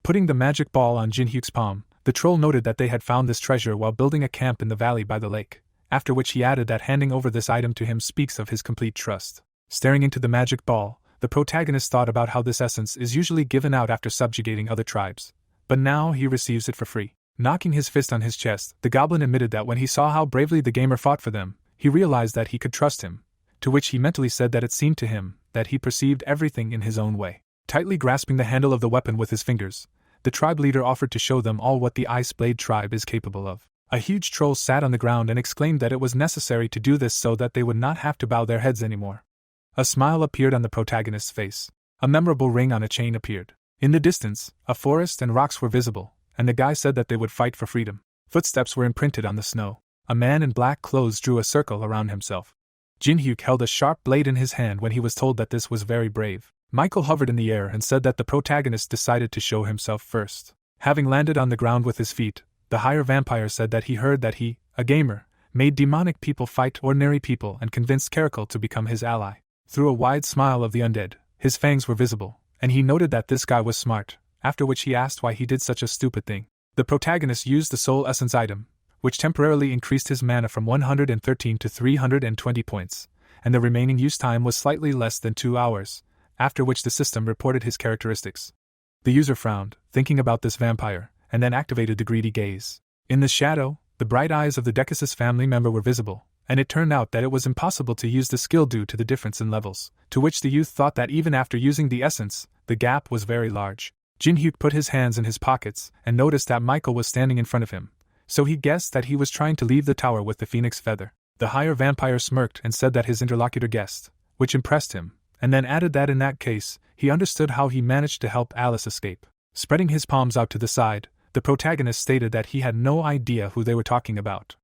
Putting the magic ball on Jinhyuk's palm, the troll noted that they had found this treasure while building a camp in the valley by the lake, after which he added that handing over this item to him speaks of his complete trust. Staring into the magic ball, the protagonist thought about how this essence is usually given out after subjugating other tribes, but now he receives it for free. Knocking his fist on his chest, the goblin admitted that when he saw how bravely the gamer fought for them, he realized that he could trust him, to which he mentally said that it seemed to him that he perceived everything in his own way. Tightly grasping the handle of the weapon with his fingers, the tribe leader offered to show them all what the Ice Blade tribe is capable of. A huge troll sat on the ground and exclaimed that it was necessary to do this so that they would not have to bow their heads anymore. A smile appeared on the protagonist's face. A memorable ring on a chain appeared. In the distance, a forest and rocks were visible, and the guy said that they would fight for freedom. Footsteps were imprinted on the snow. A man in black clothes drew a circle around himself. Jinhyuk held a sharp blade in his hand when he was told that this was very brave. Michael hovered in the air and said that the protagonist decided to show himself first. Having landed on the ground with his feet, the higher vampire said that he heard that he, a gamer, made demonic people fight ordinary people and convinced Caracal to become his ally. Through a wide smile of the undead, his fangs were visible, and he noted that this guy was smart, after which he asked why he did such a stupid thing. The protagonist used the soul essence item, which temporarily increased his mana from 113 to 320 points, and the remaining use time was slightly less than 2 hours, after which the system reported his characteristics. The user frowned, thinking about this vampire, and then activated the greedy gaze. In the shadow, the bright eyes of the Decuss's family member were visible, and it turned out that it was impossible to use the skill due to the difference in levels, to which the youth thought that even after using the essence, the gap was very large. Jin-hyuk put his hands in his pockets and noticed that Michael was standing in front of him, so he guessed that he was trying to leave the tower with the phoenix feather. The higher vampire smirked and said that his interlocutor guessed, which impressed him, and then added that in that case, he understood how he managed to help Alice escape. Spreading his palms out to the side, the protagonist stated that he had no idea who they were talking about.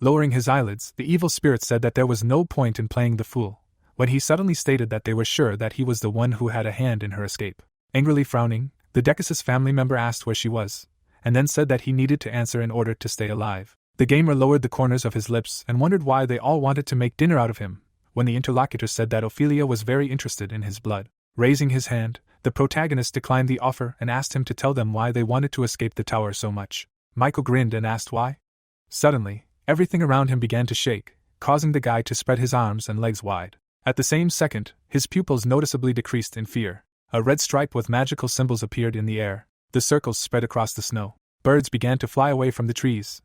Lowering his eyelids, the evil spirit said that there was no point in playing the fool, when he suddenly stated that they were sure that he was the one who had a hand in her escape. Angrily frowning, the Decuss's family member asked where she was, and then said that he needed to answer in order to stay alive. The gamer lowered the corners of his lips and wondered why they all wanted to make dinner out of him, when the interlocutor said that Ophelia was very interested in his blood. Raising his hand, the protagonist declined the offer and asked him to tell them why they wanted to escape the tower so much. Michael grinned and asked why. Suddenly, everything around him began to shake, causing the guy to spread his arms and legs wide. At the same second, his pupils noticeably decreased in fear. A red stripe with magical symbols appeared in the air. The circles spread across the snow. Birds began to fly away from the trees.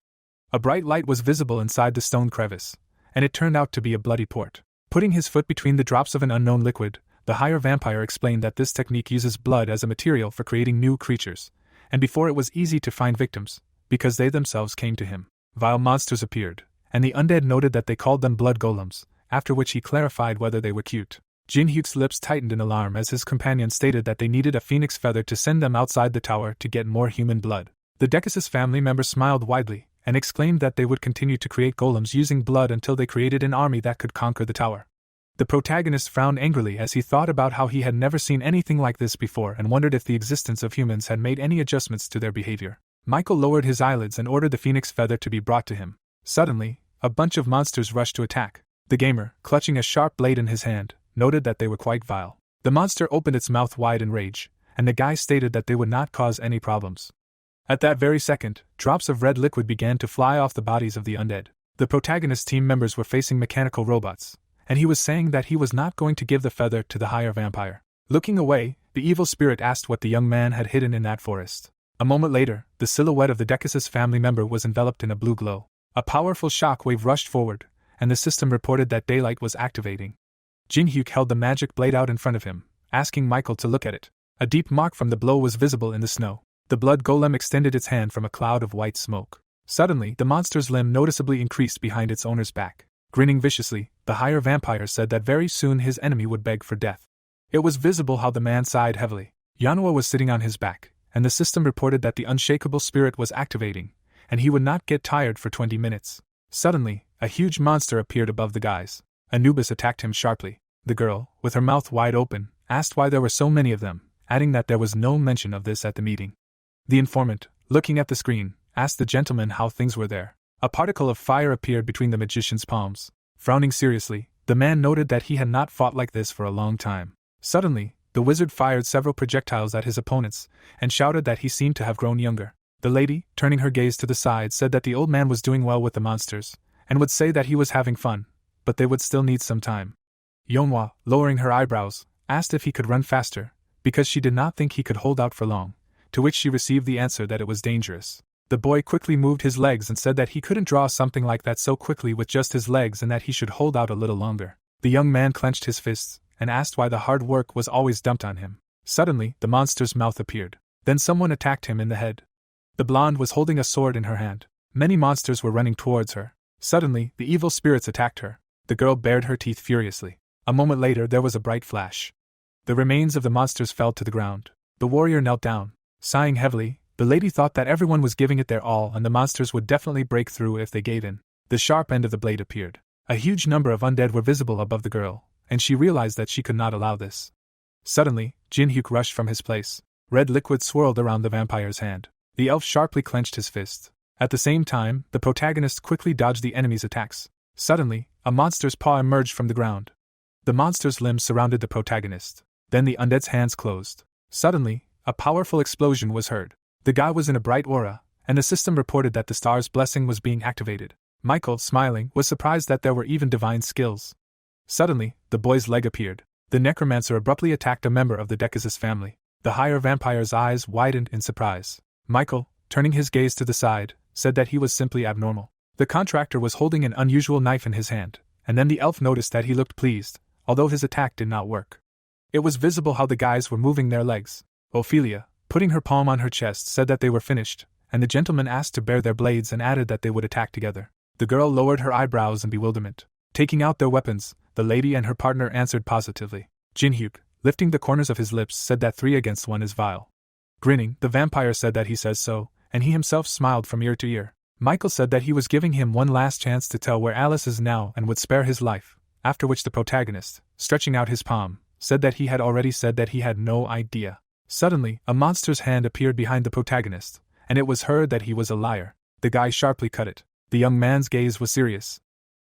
A bright light was visible inside the stone crevice, and it turned out to be a bloody port. Putting his foot between the drops of an unknown liquid, the higher vampire explained that this technique uses blood as a material for creating new creatures, and before it was easy to find victims, because they themselves came to him. Vile monsters appeared, and the undead noted that they called them blood golems, after which he clarified whether they were cute. Jin-hyuk's lips tightened in alarm as his companion stated that they needed a phoenix feather to send them outside the tower to get more human blood. The Decuss's family member smiled widely, and exclaimed that they would continue to create golems using blood until they created an army that could conquer the tower. The protagonist frowned angrily as he thought about how he had never seen anything like this before and wondered if the existence of humans had made any adjustments to their behavior. Michael lowered his eyelids and ordered the phoenix feather to be brought to him. Suddenly, a bunch of monsters rushed to attack. The gamer, clutching a sharp blade in his hand, noted that they were quite vile. The monster opened its mouth wide in rage, and the guy stated that they would not cause any problems. At that very second, drops of red liquid began to fly off the bodies of the undead. The protagonist's team members were facing mechanical robots, and he was saying that he was not going to give the feather to the higher vampire. Looking away, the evil spirit asked what the young man had hidden in that forest. A moment later, the silhouette of the Decuss's family member was enveloped in a blue glow. A powerful shock wave rushed forward, and the system reported that daylight was activating. Jin-hyuk held the magic blade out in front of him, asking Michael to look at it. A deep mark from the blow was visible in the snow. The blood golem extended its hand from a cloud of white smoke. Suddenly, the monster's limb noticeably increased behind its owner's back. Grinning viciously, the higher vampire said that very soon his enemy would beg for death. It was visible how the man sighed heavily. Manhwa was sitting on his back, and the system reported that the unshakable spirit was activating, and he would not get tired for 20 minutes. Suddenly, a huge monster appeared above the guys. Anubis attacked him sharply. The girl, with her mouth wide open, asked why there were so many of them, adding that there was no mention of this at the meeting. The informant, looking at the screen, asked the gentleman how things were there. A particle of fire appeared between the magician's palms. Frowning seriously, the man noted that he had not fought like this for a long time. Suddenly, the wizard fired several projectiles at his opponents, and shouted that he seemed to have grown younger. The lady, turning her gaze to the side, said that the old man was doing well with the monsters, and would say that he was having fun, but they would still need some time. Manhwa, lowering her eyebrows, asked if he could run faster, because she did not think he could hold out for long, to which she received the answer that it was dangerous. The boy quickly moved his legs and said that he couldn't draw something like that so quickly with just his legs and that he should hold out a little longer. The young man clenched his fists and asked why the hard work was always dumped on him. Suddenly, the monster's mouth appeared. Then someone attacked him in the head. The blonde was holding a sword in her hand. Many monsters were running towards her. Suddenly, the evil spirits attacked her. The girl bared her teeth furiously. A moment later, there was a bright flash. The remains of the monsters fell to the ground. The warrior knelt down. Sighing heavily, the lady thought that everyone was giving it their all and the monsters would definitely break through if they gave in. The sharp end of the blade appeared. A huge number of undead were visible above the girl, and she realized that she could not allow this. Suddenly, Jin-hyuk rushed from his place. Red liquid swirled around the vampire's hand. The elf sharply clenched his fist. At the same time, the protagonist quickly dodged the enemy's attacks. Suddenly, a monster's paw emerged from the ground. The monster's limbs surrounded the protagonist. Then the undead's hands closed. Suddenly, a powerful explosion was heard. The guy was in a bright aura, and the system reported that the star's blessing was being activated. Michael, smiling, was surprised that there were even divine skills. Suddenly, the boy's leg appeared. The necromancer abruptly attacked a member of the Decasus family. The higher vampire's eyes widened in surprise. Michael, turning his gaze to the side, said that he was simply abnormal. The contractor was holding an unusual knife in his hand, and then the elf noticed that he looked pleased, although his attack did not work. It was visible how the guys were moving their legs. Ophelia, putting her palm on her chest, said that they were finished, and the gentleman asked to bare their blades and added that they would attack together. The girl lowered her eyebrows in bewilderment. Taking out their weapons, the lady and her partner answered positively. Jinhyuk, lifting the corners of his lips, said that 3 against 1 is vile. Grinning, the vampire said that he says so, and he himself smiled from ear to ear. Michael said that he was giving him one last chance to tell where Alice is now and would spare his life, after which the protagonist, stretching out his palm, said that he had already said that he had no idea. Suddenly, a monster's hand appeared behind the protagonist, and it was heard that he was a liar. The guy sharply cut it. The young man's gaze was serious.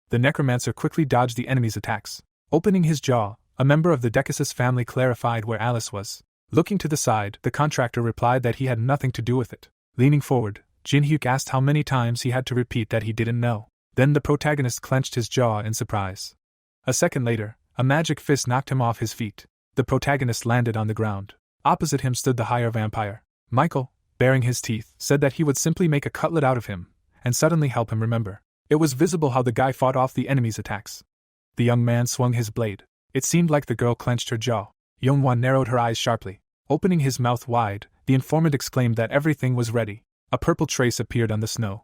The necromancer quickly dodged the enemy's attacks. Opening his jaw, a member of the Decasus family clarified where Alice was. Looking to the side, the contractor replied that he had nothing to do with it. Leaning forward, Jinhyuk asked how many times he had to repeat that he didn't know. Then the protagonist clenched his jaw in surprise. A second later, a magic fist knocked him off his feet. The protagonist landed on the ground. Opposite him stood the higher vampire. Michael, baring his teeth, said that he would simply make a cutlet out of him, and suddenly help him remember. It was visible how the guy fought off the enemy's attacks. The young man swung his blade. It seemed like the girl clenched her jaw. Youngwon narrowed her eyes sharply. Opening his mouth wide, the informant exclaimed that everything was ready. A purple trace appeared on the snow.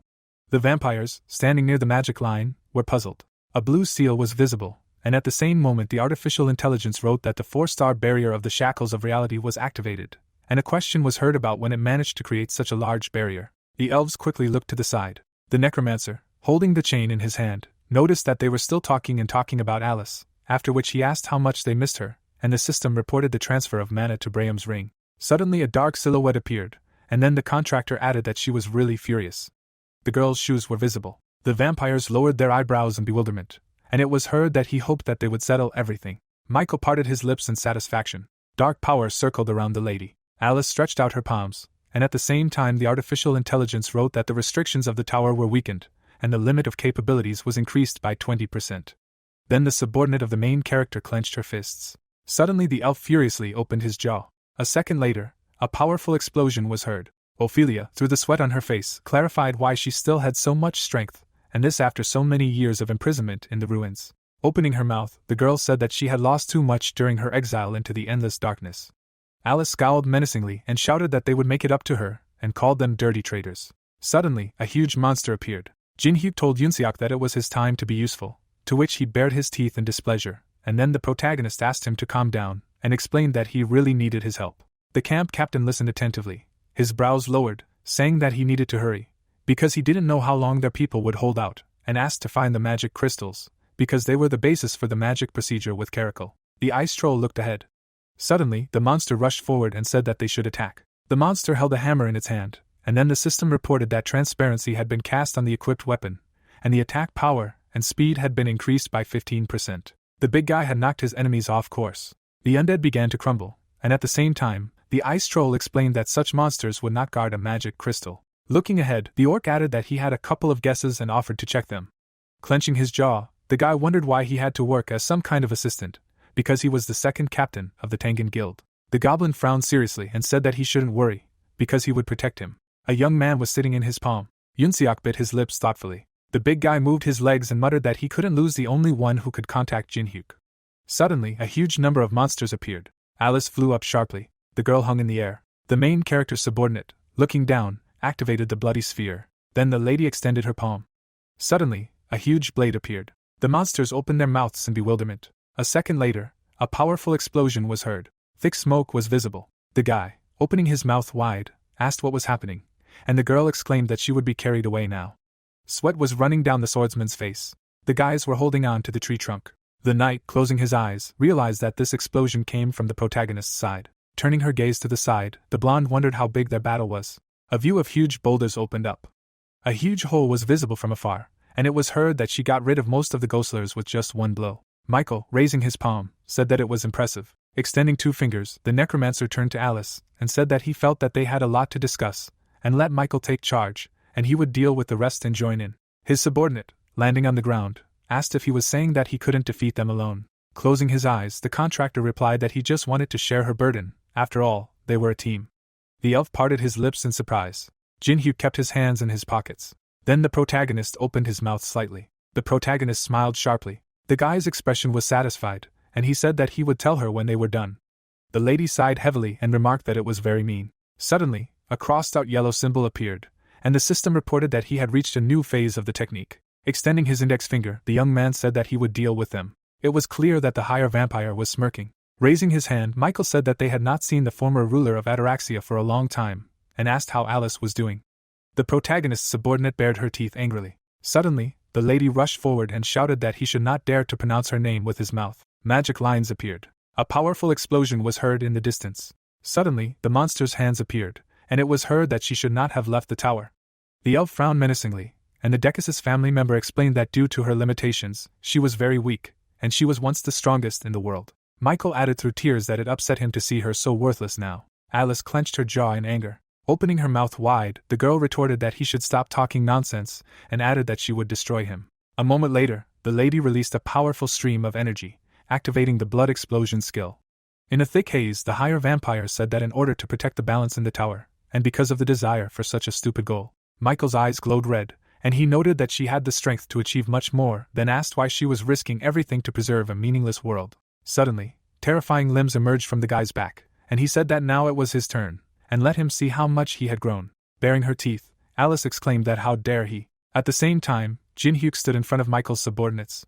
The vampires, standing near the magic line, were puzzled. A blue seal was visible, and at the same moment the artificial intelligence wrote that the 4-star barrier of the shackles of reality was activated, and a question was heard about when it managed to create such a large barrier. The elves quickly looked to the side. The necromancer, holding the chain in his hand, noticed that they were still talking about Alice, after which he asked how much they missed her, and the system reported the transfer of mana to Braham's ring. Suddenly a dark silhouette appeared, and then the contractor added that she was really furious. The girl's shoes were visible. The vampires lowered their eyebrows in bewilderment, and it was heard that he hoped that they would settle everything. Michael parted his lips in satisfaction. Dark power circled around the lady. Alice stretched out her palms, and at the same time the artificial intelligence wrote that the restrictions of the tower were weakened, and the limit of capabilities was increased by 20%. Then the subordinate of the main character clenched her fists. Suddenly the elf furiously opened his jaw. A second later, a powerful explosion was heard. Ophelia, through the sweat on her face, clarified why she still had so much strength, and this after so many years of imprisonment in the ruins. Opening her mouth, the girl said that she had lost too much during her exile into the endless darkness. Alice scowled menacingly and shouted that they would make it up to her, and called them dirty traitors. Suddenly, a huge monster appeared. Jinhyuk told Yoonseok that it was his time to be useful, to which he bared his teeth in displeasure, and then the protagonist asked him to calm down, and explained that he really needed his help. The camp captain listened attentively, his brows lowered, saying that he needed to hurry, because he didn't know how long their people would hold out, and asked to find the magic crystals, because they were the basis for the magic procedure with Caracal. The ice troll looked ahead. Suddenly, the monster rushed forward and said that they should attack. The monster held a hammer in its hand, and then the system reported that transparency had been cast on the equipped weapon, and the attack power and speed had been increased by 15%. The big guy had knocked his enemies off course. The undead began to crumble, and at the same time, the ice troll explained that such monsters would not guard a magic crystal. Looking ahead, the orc added that he had a couple of guesses and offered to check them. Clenching his jaw, the guy wondered why he had to work as some kind of assistant, because he was the second captain of the Tengen Guild. The goblin frowned seriously and said that he shouldn't worry, because he would protect him. A young man was sitting in his palm. Yoonseok bit his lips thoughtfully. The big guy moved his legs and muttered that he couldn't lose the only one who could contact Jinhyuk. Suddenly, a huge number of monsters appeared. Alice flew up sharply. The girl hung in the air. The main character's subordinate, looking down, activated the bloody sphere. Then the lady extended her palm. Suddenly, a huge blade appeared. The monsters opened their mouths in bewilderment. A second later, a powerful explosion was heard. Thick smoke was visible. The guy, opening his mouth wide, asked what was happening, and the girl exclaimed that she would be carried away now. Sweat was running down the swordsman's face. The guys were holding on to the tree trunk. The knight, closing his eyes, realized that this explosion came from the protagonist's side. Turning her gaze to the side, the blonde wondered how big their battle was. A view of huge boulders opened up. A huge hole was visible from afar, and it was heard that she got rid of most of the ghostlers with just one blow. Michael, raising his palm, said that it was impressive. Extending 2 fingers, the necromancer turned to Alice and said that he felt that they had a lot to discuss, and let Michael take charge, and he would deal with the rest and join in. His subordinate, landing on the ground, asked if he was saying that he couldn't defeat them alone. Closing his eyes, the contractor replied that he just wanted to share her burden. After all, they were a team. The elf parted his lips in surprise. Jinhyu kept his hands in his pockets. Then the protagonist opened his mouth slightly. The protagonist smiled sharply. The guy's expression was satisfied, and he said that he would tell her when they were done. The lady sighed heavily and remarked that it was very mean. Suddenly, a crossed-out yellow symbol appeared, and the system reported that he had reached a new phase of the technique. Extending his index finger, the young man said that he would deal with them. It was clear that the higher vampire was smirking. Raising his hand, Michael said that they had not seen the former ruler of Ataraxia for a long time, and asked how Alice was doing. The protagonist's subordinate bared her teeth angrily. Suddenly, the lady rushed forward and shouted that he should not dare to pronounce her name with his mouth. Magic lines appeared. A powerful explosion was heard in the distance. Suddenly, the monster's hands appeared, and it was heard that she should not have left the tower. The elf frowned menacingly, and the Decus' family member explained that due to her limitations, she was very weak, and she was once the strongest in the world. Michael added through tears that it upset him to see her so worthless now. Alice clenched her jaw in anger. Opening her mouth wide, the girl retorted that he should stop talking nonsense, and added that she would destroy him. A moment later, the lady released a powerful stream of energy, activating the blood explosion skill. In a thick haze, the higher vampire said that in order to protect the balance in the tower, and because of the desire for such a stupid goal, Michael's eyes glowed red, and he noted that she had the strength to achieve much more, then asked why she was risking everything to preserve a meaningless world. Suddenly, terrifying limbs emerged from the guy's back, and he said that now it was his turn, and let him see how much he had grown. Baring her teeth, Alice exclaimed that how dare he. At the same time, Jinhyuk stood in front of Michael's subordinates.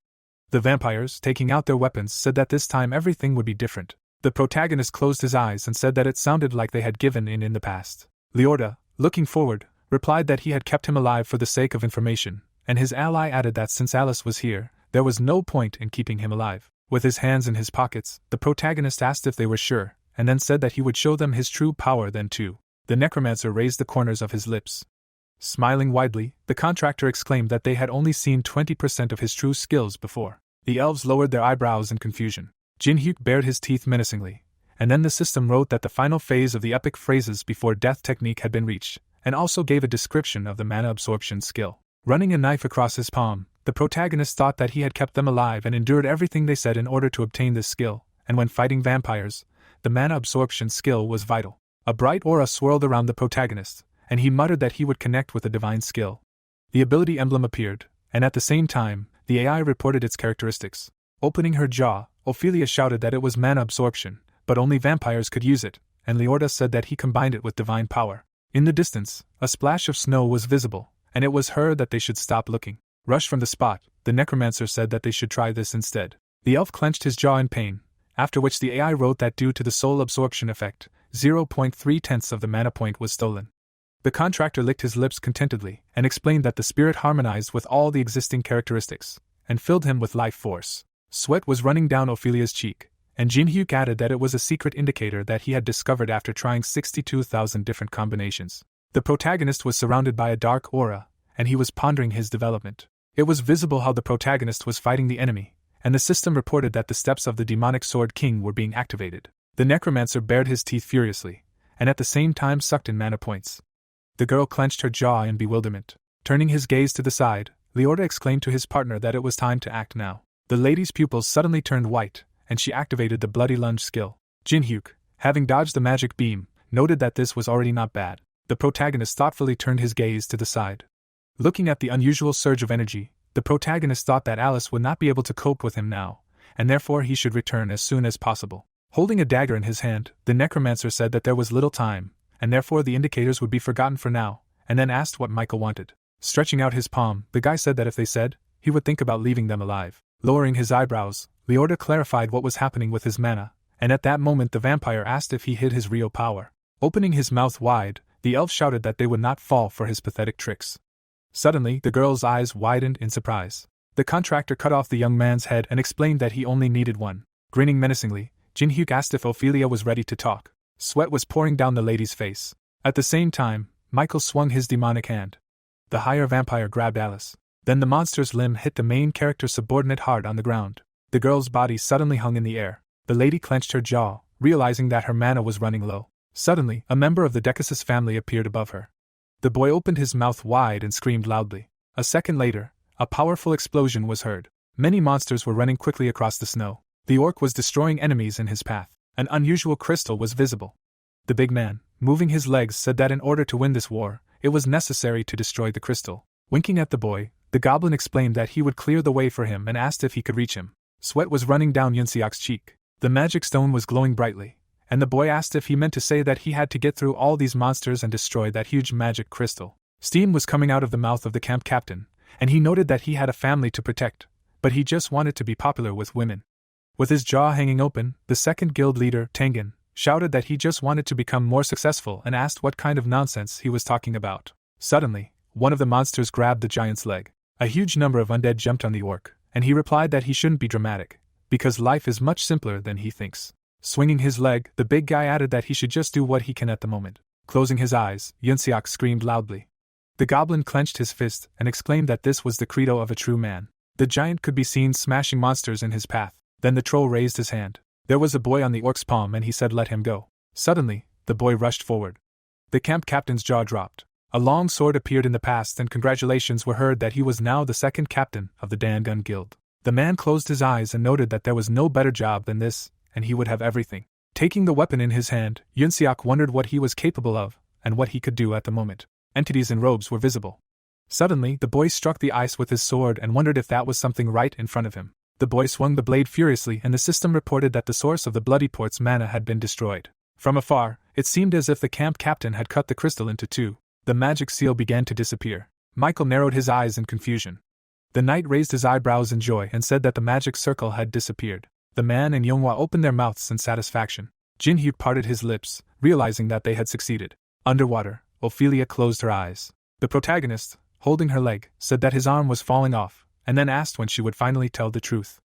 The vampires, taking out their weapons, said that this time everything would be different. The protagonist closed his eyes and said that it sounded like they had given in the past. Leorda, looking forward, replied that he had kept him alive for the sake of information, and his ally added that since Alice was here, there was no point in keeping him alive. With his hands in his pockets, the protagonist asked if they were sure, and then said that he would show them his true power then too. The necromancer raised the corners of his lips. Smiling widely, the contractor exclaimed that they had only seen 20% of his true skills before. The elves lowered their eyebrows in confusion. Jinhyuk bared his teeth menacingly, and then the system wrote that the final phase of the epic phrases before death technique had been reached, and also gave a description of the mana absorption skill. Running a knife across his palm, the protagonist thought that he had kept them alive and endured everything they said in order to obtain this skill, and when fighting vampires, the mana absorption skill was vital. A bright aura swirled around the protagonist, and he muttered that he would connect with the divine skill. The ability emblem appeared, and at the same time, the AI reported its characteristics. Opening her jaw, Ophelia shouted that it was mana absorption, but only vampires could use it, and Leorda said that he combined it with divine power. In the distance, a splash of snow was visible, and it was heard that they should stop looking. Rushed from the spot, the necromancer said that they should try this instead. The elf clenched his jaw in pain, after which the AI wrote that due to the soul absorption effect, 0.3 of the mana point was stolen. The contractor licked his lips contentedly and explained that the spirit harmonized with all the existing characteristics, and filled him with life force. Sweat was running down Ophelia's cheek, and Jinhyuk added that it was a secret indicator that he had discovered after trying 62,000 different combinations. The protagonist was surrounded by a dark aura, and he was pondering his development. It was visible how the protagonist was fighting the enemy, and the system reported that the steps of the demonic sword king were being activated. The necromancer bared his teeth furiously, and at the same time sucked in mana points. The girl clenched her jaw in bewilderment. Turning his gaze to the side, Leorda exclaimed to his partner that it was time to act now. The lady's pupils suddenly turned white, and she activated the bloody lunge skill. Jinhyuk, having dodged the magic beam, noted that this was already not bad. The protagonist thoughtfully turned his gaze to the side. Looking at the unusual surge of energy, the protagonist thought that Alice would not be able to cope with him now, and therefore he should return as soon as possible. Holding a dagger in his hand, the necromancer said that there was little time, and therefore the indicators would be forgotten for now, and then asked what Michael wanted. Stretching out his palm, the guy said that if they said, he would think about leaving them alive. Lowering his eyebrows, Leorda clarified what was happening with his mana, and at that moment the vampire asked if he hid his real power. Opening his mouth wide, the elf shouted that they would not fall for his pathetic tricks. Suddenly, the girl's eyes widened in surprise. The contractor cut off the young man's head and explained that he only needed one. Grinning menacingly, Jinhyuk asked if Ophelia was ready to talk. Sweat was pouring down the lady's face. At the same time, Michael swung his demonic hand. The higher vampire grabbed Alice. Then the monster's limb hit the main character's subordinate hard on the ground. The girl's body suddenly hung in the air. The lady clenched her jaw, realizing that her mana was running low. Suddenly, a member of the Decasus family appeared above her. The boy opened his mouth wide and screamed loudly. A second later, a powerful explosion was heard. Many monsters were running quickly across the snow. The orc was destroying enemies in his path. An unusual crystal was visible. The big man, moving his legs, said that in order to win this war, it was necessary to destroy the crystal. Winking at the boy, the goblin explained that he would clear the way for him and asked if he could reach him. Sweat was running down Yunseok's cheek. The magic stone was glowing brightly, and the boy asked if he meant to say that he had to get through all these monsters and destroy that huge magic crystal. Steam was coming out of the mouth of the camp captain, and he noted that he had a family to protect, but he just wanted to be popular with women. With his jaw hanging open, the second guild leader, Tengen, shouted that he just wanted to become more successful and asked what kind of nonsense he was talking about. Suddenly, one of the monsters grabbed the giant's leg. A huge number of undead jumped on the orc, and he replied that he shouldn't be dramatic, because life is much simpler than he thinks. Swinging his leg, the big guy added that he should just do what he can at the moment. Closing his eyes, Yunseok screamed loudly. The goblin clenched his fist and exclaimed that this was the credo of a true man. The giant could be seen smashing monsters in his path. Then the troll raised his hand. There was a boy on the orc's palm and he said let him go. Suddenly, the boy rushed forward. The camp captain's jaw dropped. A long sword appeared in the past and congratulations were heard that he was now the second captain of the Dangun Guild. The man closed his eyes and noted that there was no better job than this, and he would have everything. Taking the weapon in his hand, Yunseok wondered what he was capable of, and what he could do at the moment. Entities in robes were visible. Suddenly, the boy struck the ice with his sword and wondered if that was something right in front of him. The boy swung the blade furiously and the system reported that the source of the Bloody Port's mana had been destroyed. From afar, it seemed as if the camp captain had cut the crystal into two. The magic seal began to disappear. Michael narrowed his eyes in confusion. The knight raised his eyebrows in joy and said that the magic circle had disappeared. The man and Yonghwa opened their mouths in satisfaction. Jinhyuk parted his lips, realizing that they had succeeded. Underwater, Ophelia closed her eyes. The protagonist, holding her leg, said that his arm was falling off, and then asked when she would finally tell the truth.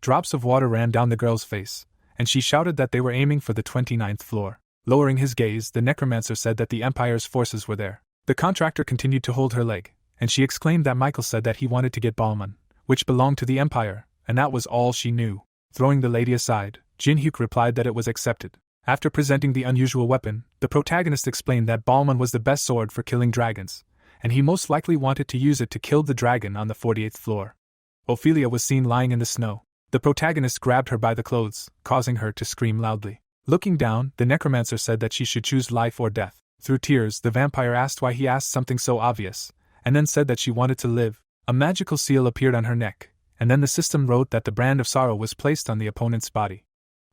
Drops of water ran down the girl's face, and she shouted that they were aiming for the 29th floor. Lowering his gaze, the necromancer said that the Empire's forces were there. The contractor continued to hold her leg, and she exclaimed that Michael said that he wanted to get Balmon, which belonged to the Empire, and that was all she knew. Throwing the lady aside, Jinhyuk replied that it was accepted. After presenting the unusual weapon, the protagonist explained that Balmon was the best sword for killing dragons, and he most likely wanted to use it to kill the dragon on the 48th floor. Ophelia was seen lying in the snow. The protagonist grabbed her by the clothes, causing her to scream loudly. Looking down, the necromancer said that she should choose life or death. Through tears, the vampire asked why he asked something so obvious, and then said that she wanted to live. A magical seal appeared on her neck, and then the system wrote that the brand of sorrow was placed on the opponent's body.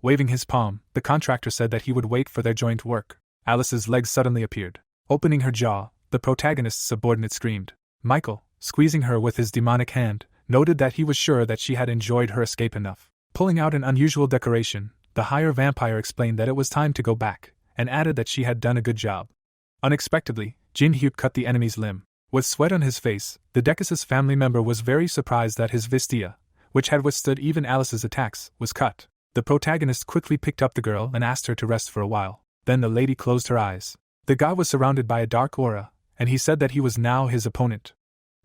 Waving his palm, the contractor said that he would wait for their joint work. Alice's legs suddenly appeared. Opening her jaw, the protagonist's subordinate screamed. Michael, squeezing her with his demonic hand, noted that he was sure that she had enjoyed her escape enough. Pulling out an unusual decoration, the higher vampire explained that it was time to go back, and added that she had done a good job. Unexpectedly, Jinhyuk cut the enemy's limb. With sweat on his face, the Decasus family member was very surprised that his Vistia, which had withstood even Alice's attacks, was cut. The protagonist quickly picked up the girl and asked her to rest for a while. Then the lady closed her eyes. The guy was surrounded by a dark aura, and he said that he was now his opponent.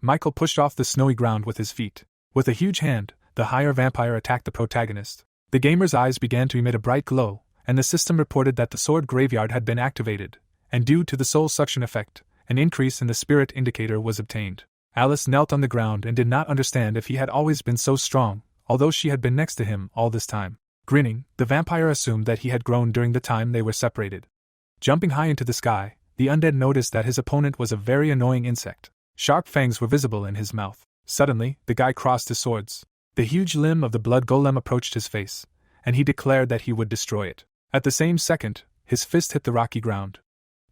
Michael pushed off the snowy ground with his feet. With a huge hand, the higher vampire attacked the protagonist. The gamer's eyes began to emit a bright glow, and the system reported that the sword graveyard had been activated, and due to the soul suction effect, an increase in the spirit indicator was obtained. Alice knelt on the ground and did not understand if he had always been so strong, although she had been next to him all this time. Grinning, the vampire assumed that he had grown during the time they were separated. Jumping high into the sky, the undead noticed that his opponent was a very annoying insect. Sharp fangs were visible in his mouth. Suddenly, the guy crossed his swords. The huge limb of the blood golem approached his face, and he declared that he would destroy it. At the same second, his fist hit the rocky ground.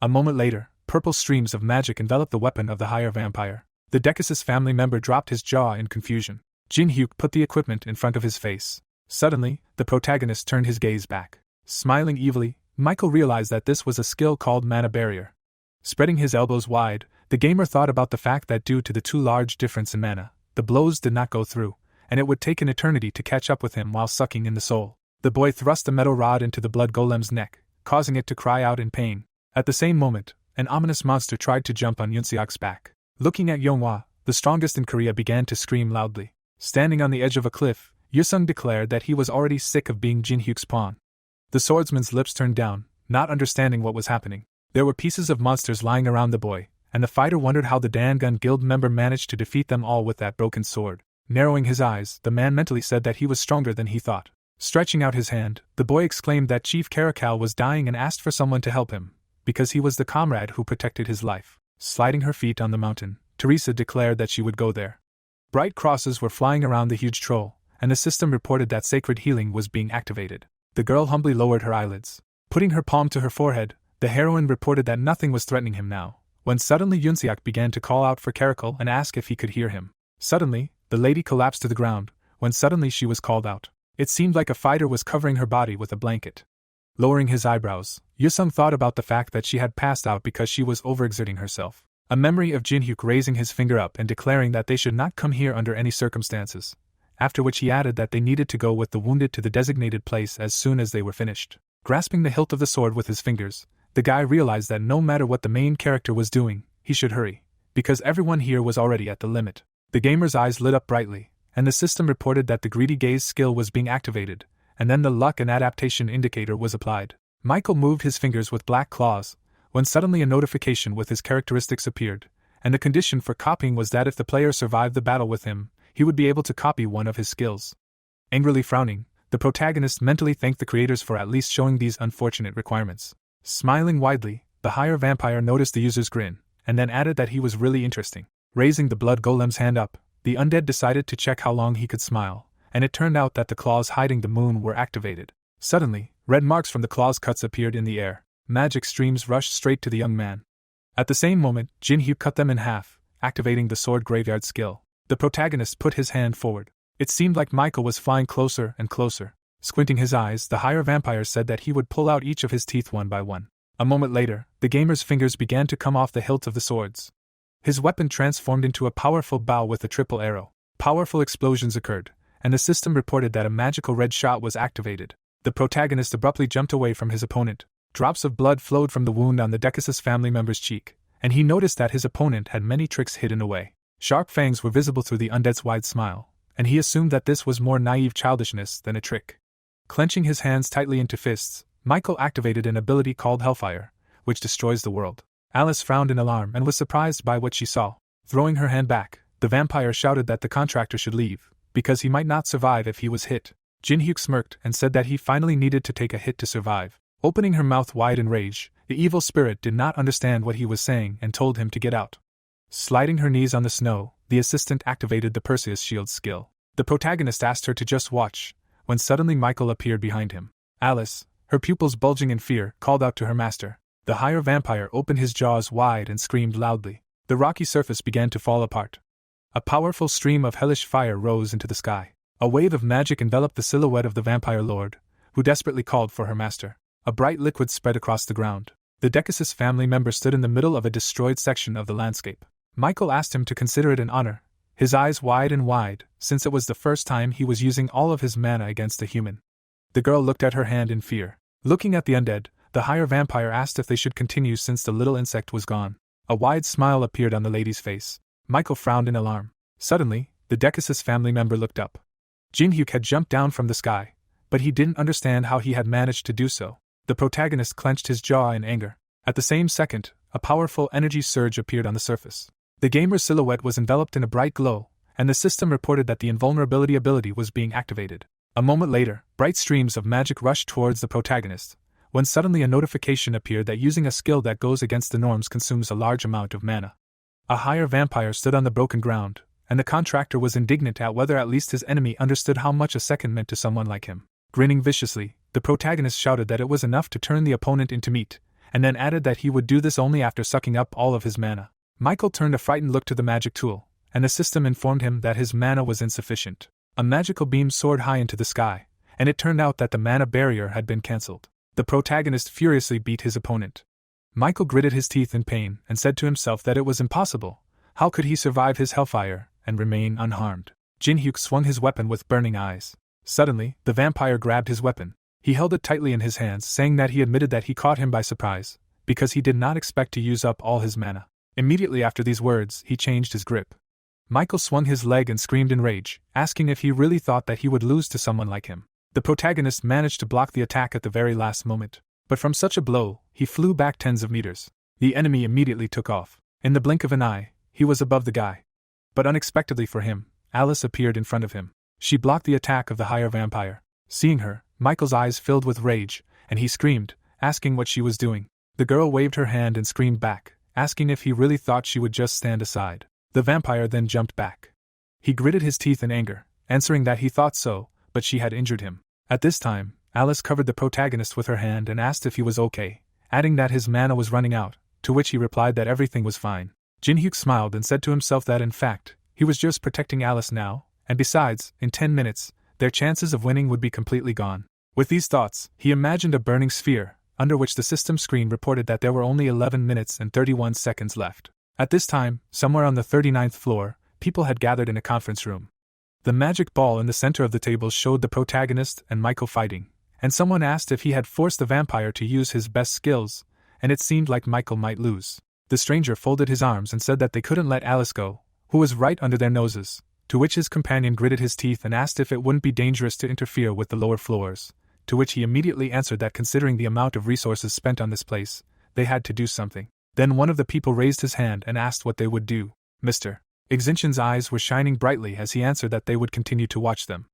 A moment later, purple streams of magic enveloped the weapon of the higher vampire. The Decasus family member dropped his jaw in confusion. Jinhyuk put the equipment in front of his face. Suddenly, the protagonist turned his gaze back. Smiling evilly, Michael realized that this was a skill called Mana Barrier. Spreading his elbows wide, the gamer thought about the fact that due to the too large difference in mana, the blows did not go through, and it would take an eternity to catch up with him while sucking in the soul. The boy thrust the metal rod into the blood golem's neck, causing it to cry out in pain. At the same moment, an ominous monster tried to jump on Yunseok's back. Looking at Yonghwa, the strongest in Korea, began to scream loudly. Standing on the edge of a cliff, Yusung declared that he was already sick of being Jin Hyuk's pawn. The swordsman's lips turned down, not understanding what was happening. There were pieces of monsters lying around the boy, and the fighter wondered how the Dangun Guild member managed to defeat them all with that broken sword. Narrowing his eyes, the man mentally said that he was stronger than he thought. Stretching out his hand, the boy exclaimed that Chief Caracal was dying and asked for someone to help him, because he was the comrade who protected his life. Sliding her feet on the mountain, Teresa declared that she would go there. Bright crosses were flying around the huge troll, and the system reported that sacred healing was being activated. The girl humbly lowered her eyelids. Putting her palm to her forehead, the heroine reported that nothing was threatening him now, when suddenly Yunseok began to call out for Caracal and ask if he could hear him. Suddenly, the lady collapsed to the ground, when suddenly she was called out. It seemed like a fighter was covering her body with a blanket. Lowering his eyebrows, Yusung thought about the fact that she had passed out because she was overexerting herself. A memory of Jin Hyuk raising his finger up and declaring that they should not come here under any circumstances, after which he added that they needed to go with the wounded to the designated place as soon as they were finished. Grasping the hilt of the sword with his fingers, the guy realized that no matter what the main character was doing, he should hurry, because everyone here was already at the limit. The gamer's eyes lit up brightly, and the system reported that the greedy gaze skill was being activated, and then the luck and adaptation indicator was applied. Michael moved his fingers with black claws, when suddenly a notification with his characteristics appeared, and the condition for copying was that if the player survived the battle with him, he would be able to copy one of his skills. Angrily frowning, the protagonist mentally thanked the creators for at least showing these unfortunate requirements. Smiling widely, the higher vampire noticed the user's grin, and then added that he was really interesting. Raising the blood golem's hand up, the undead decided to check how long he could smile, and it turned out that the claws hiding the moon were activated. Suddenly, red marks from the claws' cuts appeared in the air. Magic streams rushed straight to the young man. At the same moment, Jin Hyuk cut them in half, activating the sword graveyard skill. The protagonist put his hand forward. It seemed like Michael was flying closer and closer. Squinting his eyes, the higher vampire said that he would pull out each of his teeth one by one. A moment later, the gamer's fingers began to come off the hilt of the swords. His weapon transformed into a powerful bow with a triple arrow. Powerful explosions occurred, and the system reported that a magical red shot was activated. The protagonist abruptly jumped away from his opponent. Drops of blood flowed from the wound on the Decasus family member's cheek, and he noticed that his opponent had many tricks hidden away. Sharp fangs were visible through the undead's wide smile, and he assumed that this was more naive childishness than a trick. Clenching his hands tightly into fists, Michael activated an ability called Hellfire, which destroys the world. Alice frowned in alarm and was surprised by what she saw. Throwing her hand back, the vampire shouted that the contractor should leave, because he might not survive if he was hit. Jin Hyuk smirked and said that he finally needed to take a hit to survive. Opening her mouth wide in rage, the evil spirit did not understand what he was saying and told him to get out. Sliding her knees on the snow, the assistant activated the Perseus shield skill. The protagonist asked her to just watch, when suddenly Michael appeared behind him. Alice, her pupils bulging in fear, called out to her master. The higher vampire opened his jaws wide and screamed loudly. The rocky surface began to fall apart. A powerful stream of hellish fire rose into the sky. A wave of magic enveloped the silhouette of the vampire lord, who desperately called for her master. A bright liquid spread across the ground. The Decasus family member stood in the middle of a destroyed section of the landscape. Michael asked him to consider it an honor, his eyes wide and wide, since it was the first time he was using all of his mana against a human. The girl looked at her hand in fear. Looking at the undead, the higher vampire asked if they should continue since the little insect was gone. A wide smile appeared on the lady's face. Michael frowned in alarm. Suddenly, the Decasus family member looked up. Jin Hyuk had jumped down from the sky, but he didn't understand how he had managed to do so. The protagonist clenched his jaw in anger. At the same second, a powerful energy surge appeared on the surface. The gamer's silhouette was enveloped in a bright glow, and the system reported that the invulnerability ability was being activated. A moment later, bright streams of magic rushed towards the protagonist, when suddenly a notification appeared that using a skill that goes against the norms consumes a large amount of mana. A higher vampire stood on the broken ground, and the contractor was indignant at whether at least his enemy understood how much a second meant to someone like him. Grinning viciously, the protagonist shouted that it was enough to turn the opponent into meat, and then added that he would do this only after sucking up all of his mana. Michael turned a frightened look to the magic tool, and the system informed him that his mana was insufficient. A magical beam soared high into the sky, and it turned out that the mana barrier had been cancelled. The protagonist furiously beat his opponent. Michael gritted his teeth in pain and said to himself that it was impossible. How could he survive his hellfire and remain unharmed? Jin Hyuk swung his weapon with burning eyes. Suddenly, the vampire grabbed his weapon. He held it tightly in his hands, saying that he admitted that he caught him by surprise, because he did not expect to use up all his mana. Immediately after these words, he changed his grip. Michael swung his leg and screamed in rage, asking if he really thought that he would lose to someone like him. The protagonist managed to block the attack at the very last moment, but from such a blow, he flew back tens of meters. The enemy immediately took off. In the blink of an eye, he was above the guy. But unexpectedly for him, Alice appeared in front of him. She blocked the attack of the higher vampire. Seeing her, Michael's eyes filled with rage, and he screamed, asking what she was doing. The girl waved her hand and screamed back, asking if he really thought she would just stand aside. The vampire then jumped back. He gritted his teeth in anger, answering that he thought so, but she had injured him. At this time, Alice covered the protagonist with her hand and asked if he was okay, adding that his mana was running out, to which he replied that everything was fine. Jin-hyuk smiled and said to himself that in fact, he was just protecting Alice now, and besides, in 10 minutes, their chances of winning would be completely gone. With these thoughts, he imagined a burning sphere, under which the system screen reported that there were only 11 minutes and 31 seconds left. At this time, somewhere on the 39th floor, people had gathered in a conference room. The magic ball in the center of the table showed the protagonist and Michael fighting, and someone asked if he had forced the vampire to use his best skills, and it seemed like Michael might lose. The stranger folded his arms and said that they couldn't let Alice go, who was right under their noses, to which his companion gritted his teeth and asked if it wouldn't be dangerous to interfere with the lower floors, to which he immediately answered that considering the amount of resources spent on this place, they had to do something. Then one of the people raised his hand and asked what they would do. Mr. Exintion's eyes were shining brightly as he answered that they would continue to watch them.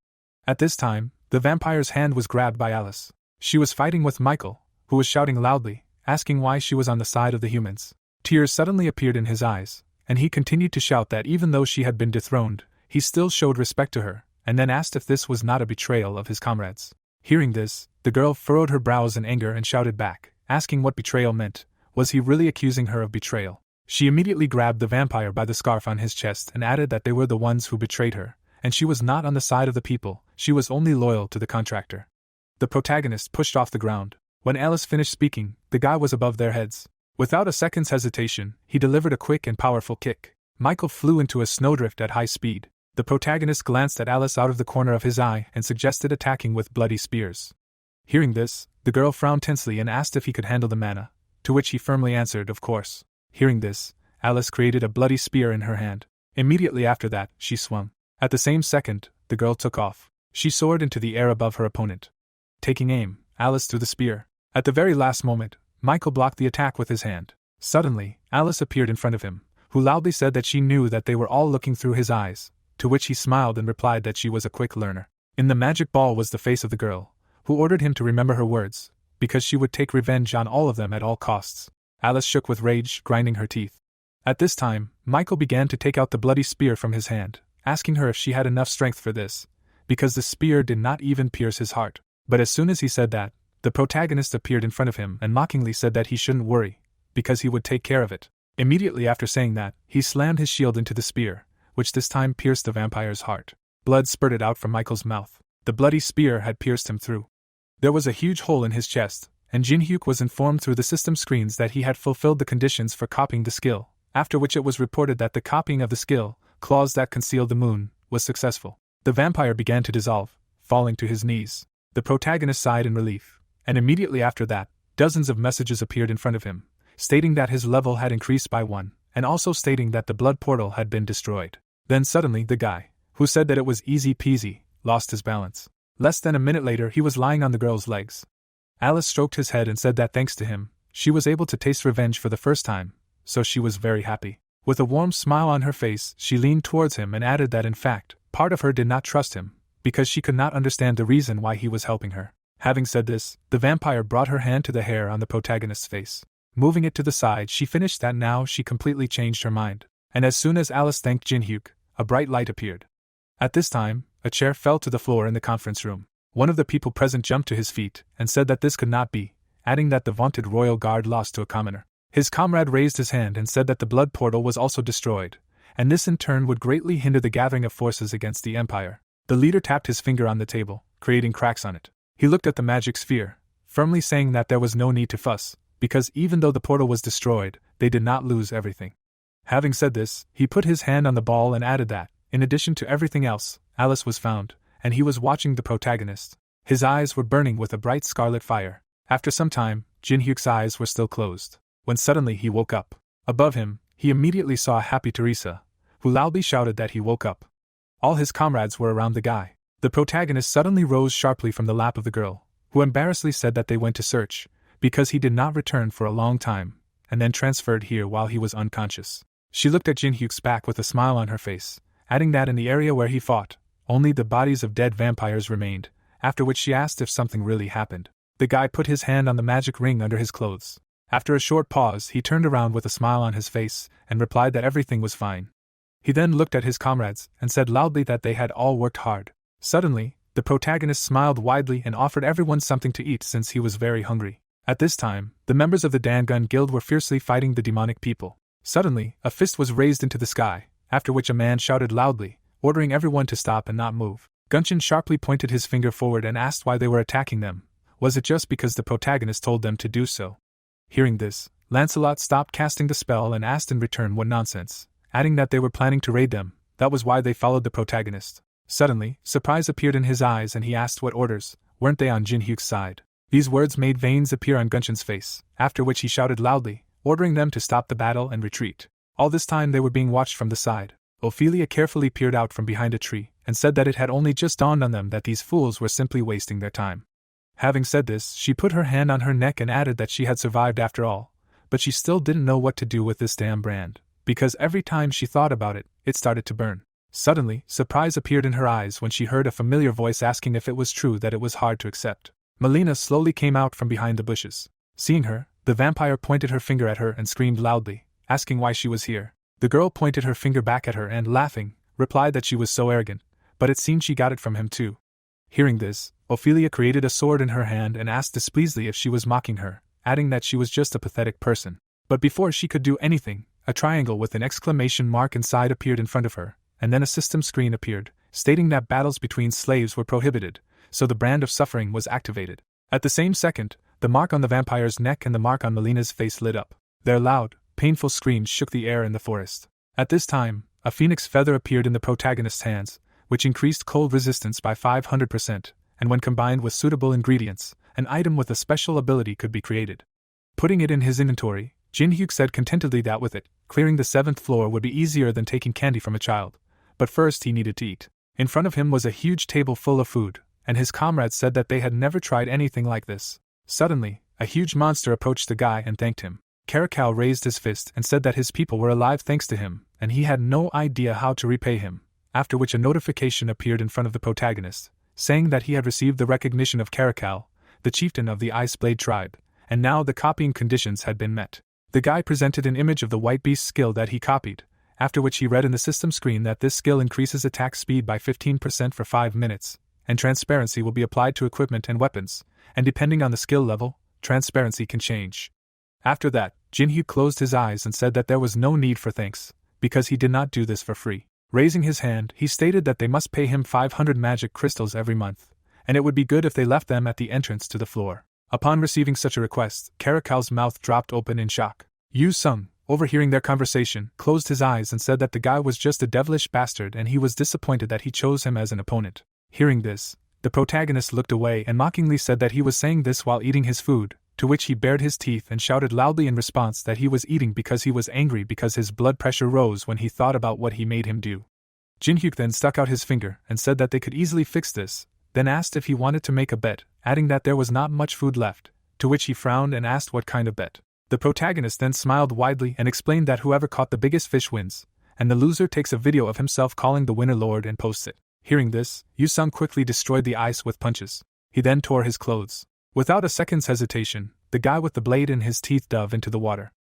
At this time, the vampire's hand was grabbed by Alice. She was fighting with Michael, who was shouting loudly, asking why she was on the side of the humans. Tears suddenly appeared in his eyes, and he continued to shout that even though she had been dethroned, he still showed respect to her, and then asked if this was not a betrayal of his comrades. Hearing this, the girl furrowed her brows in anger and shouted back, asking what betrayal meant. Was he really accusing her of betrayal? She immediately grabbed the vampire by the scarf on his chest and added that they were the ones who betrayed her, and she was not on the side of the people, she was only loyal to the contractor. The protagonist pushed off the ground. When Alice finished speaking, the guy was above their heads. Without a second's hesitation, he delivered a quick and powerful kick. Michael flew into a snowdrift at high speed. The protagonist glanced at Alice out of the corner of his eye and suggested attacking with bloody spears. Hearing this, the girl frowned tensely and asked if he could handle the mana, to which he firmly answered, of course. Hearing this, Alice created a bloody spear in her hand. Immediately after that, she swung. At the same second, the girl took off. She soared into the air above her opponent. Taking aim, Alice threw the spear. At the very last moment, Michael blocked the attack with his hand. Suddenly, Alice appeared in front of him, who loudly said that she knew that they were all looking through his eyes, to which he smiled and replied that she was a quick learner. In the magic ball was the face of the girl, who ordered him to remember her words, because she would take revenge on all of them at all costs. Alice shook with rage, grinding her teeth. At this time, Michael began to take out the bloody spear from his hand, asking her if she had enough strength for this, because the spear did not even pierce his heart. But as soon as he said that, the protagonist appeared in front of him and mockingly said that he shouldn't worry, because he would take care of it. Immediately after saying that, he slammed his shield into the spear, which this time pierced the vampire's heart. Blood spurted out from Michael's mouth. The bloody spear had pierced him through. There was a huge hole in his chest, and Jin-hyuk was informed through the system screens that he had fulfilled the conditions for copying the skill, after which it was reported that the copying of the skill, claws that concealed the moon, was successful. The vampire began to dissolve, falling to his knees. The protagonist sighed in relief, and immediately after that, dozens of messages appeared in front of him, stating that his level had increased by 1, and also stating that the blood portal had been destroyed. Then suddenly the guy, who said that it was easy peasy, lost his balance. Less than a minute later he was lying on the girl's legs. Alice stroked his head and said that thanks to him, she was able to taste revenge for the first time, so she was very happy. With a warm smile on her face, she leaned towards him and added that in fact, part of her did not trust him, because she could not understand the reason why he was helping her. Having said this, the vampire brought her hand to the hair on the protagonist's face. Moving it to the side, she finished that now she completely changed her mind. And as soon as Alice thanked Jin-hyuk, a bright light appeared. At this time, a chair fell to the floor in the conference room. One of the people present jumped to his feet and said that this could not be, adding that the vaunted royal guard lost to a commoner. His comrade raised his hand and said that the blood portal was also destroyed, and this in turn would greatly hinder the gathering of forces against the empire. The leader tapped his finger on the table, creating cracks on it. He looked at the magic sphere, firmly saying that there was no need to fuss, because even though the portal was destroyed, they did not lose everything. Having said this, he put his hand on the ball and added that, in addition to everything else, Alice was found, and he was watching the protagonist. His eyes were burning with a bright scarlet fire. After some time, Jin-hyuk's eyes were still closed, when suddenly he woke up. Above him, he immediately saw a happy Teresa, who loudly shouted that he woke up. All his comrades were around the guy. The protagonist suddenly rose sharply from the lap of the girl, who embarrassedly said that they went to search, because he did not return for a long time, and then transferred here while he was unconscious. She looked at Jin-hyuk's back with a smile on her face, adding that in the area where he fought, only the bodies of dead vampires remained, after which she asked if something really happened. The guy put his hand on the magic ring under his clothes. After a short pause, he turned around with a smile on his face and replied that everything was fine. He then looked at his comrades and said loudly that they had all worked hard. Suddenly, the protagonist smiled widely and offered everyone something to eat since he was very hungry. At this time, the members of the Dangun Guild were fiercely fighting the demonic people. Suddenly, a fist was raised into the sky, after which a man shouted loudly, ordering everyone to stop and not move. Gunshin sharply pointed his finger forward and asked why they were attacking them. Was it just because the protagonist told them to do so? Hearing this, Lancelot stopped casting the spell and asked in return what nonsense, adding that they were planning to raid them. That was why they followed the protagonist. Suddenly, surprise appeared in his eyes and he asked what orders, weren't they on Jin-hyuk's side? These words made veins appear on Gunshin's face, after which he shouted loudly, ordering them to stop the battle and retreat. All this time they were being watched from the side. Ophelia carefully peered out from behind a tree, and said that it had only just dawned on them that these fools were simply wasting their time. Having said this, she put her hand on her neck and added that she had survived after all, but she still didn't know what to do with this damn brand, because every time she thought about it, it started to burn. Suddenly, surprise appeared in her eyes when she heard a familiar voice asking if it was true that it was hard to accept. Melina slowly came out from behind the bushes. Seeing her, the vampire pointed her finger at her and screamed loudly, asking why she was here. The girl pointed her finger back at her and, laughing, replied that she was so arrogant, but it seemed she got it from him too. Hearing this, Ophelia created a sword in her hand and asked displeasedly if she was mocking her, adding that she was just a pathetic person. But before she could do anything, a triangle with an exclamation mark inside appeared in front of her, and then a system screen appeared, stating that battles between slaves were prohibited, so the brand of suffering was activated. At the same second, the mark on the vampire's neck and the mark on Melina's face lit up. Their loud, painful screams shook the air in the forest. At this time, a phoenix feather appeared in the protagonist's hands, which increased cold resistance by 500%, and when combined with suitable ingredients, an item with a special ability could be created. Putting it in his inventory, Jin-hyuk said contentedly that with it, clearing the 7th floor would be easier than taking candy from a child. But first he needed to eat. In front of him was a huge table full of food, and his comrades said that they had never tried anything like this. Suddenly, a huge monster approached the guy and thanked him. Caracal raised his fist and said that his people were alive thanks to him, and he had no idea how to repay him, after which a notification appeared in front of the protagonist, saying that he had received the recognition of Caracal, the chieftain of the Ice Blade tribe, and now the copying conditions had been met. The guy presented an image of the white beast skill that he copied, after which he read in the system screen that this skill increases attack speed by 15% for 5 minutes, and transparency will be applied to equipment and weapons, and depending on the skill level, transparency can change. After that, Jin-hyuk closed his eyes and said that there was no need for thanks, because he did not do this for free. Raising his hand, he stated that they must pay him 500 magic crystals every month, and it would be good if they left them at the entrance to the floor. Upon receiving such a request, Caracal's mouth dropped open in shock. Yu Sung, overhearing their conversation, closed his eyes and said that the guy was just a devilish bastard and he was disappointed that he chose him as an opponent. Hearing this, the protagonist looked away and mockingly said that he was saying this while eating his food, to which he bared his teeth and shouted loudly in response that he was eating because he was angry because his blood pressure rose when he thought about what he made him do. Jin-hyuk then stuck out his finger and said that they could easily fix this, then asked if he wanted to make a bet, adding that there was not much food left, to which he frowned and asked what kind of bet. The protagonist then smiled widely and explained that whoever caught the biggest fish wins, and the loser takes a video of himself calling the winner Lord and posts it. Hearing this, Yu-sung quickly destroyed the ice with punches. He then tore his clothes. Without a second's hesitation, the guy with the blade in his teeth dove into the water.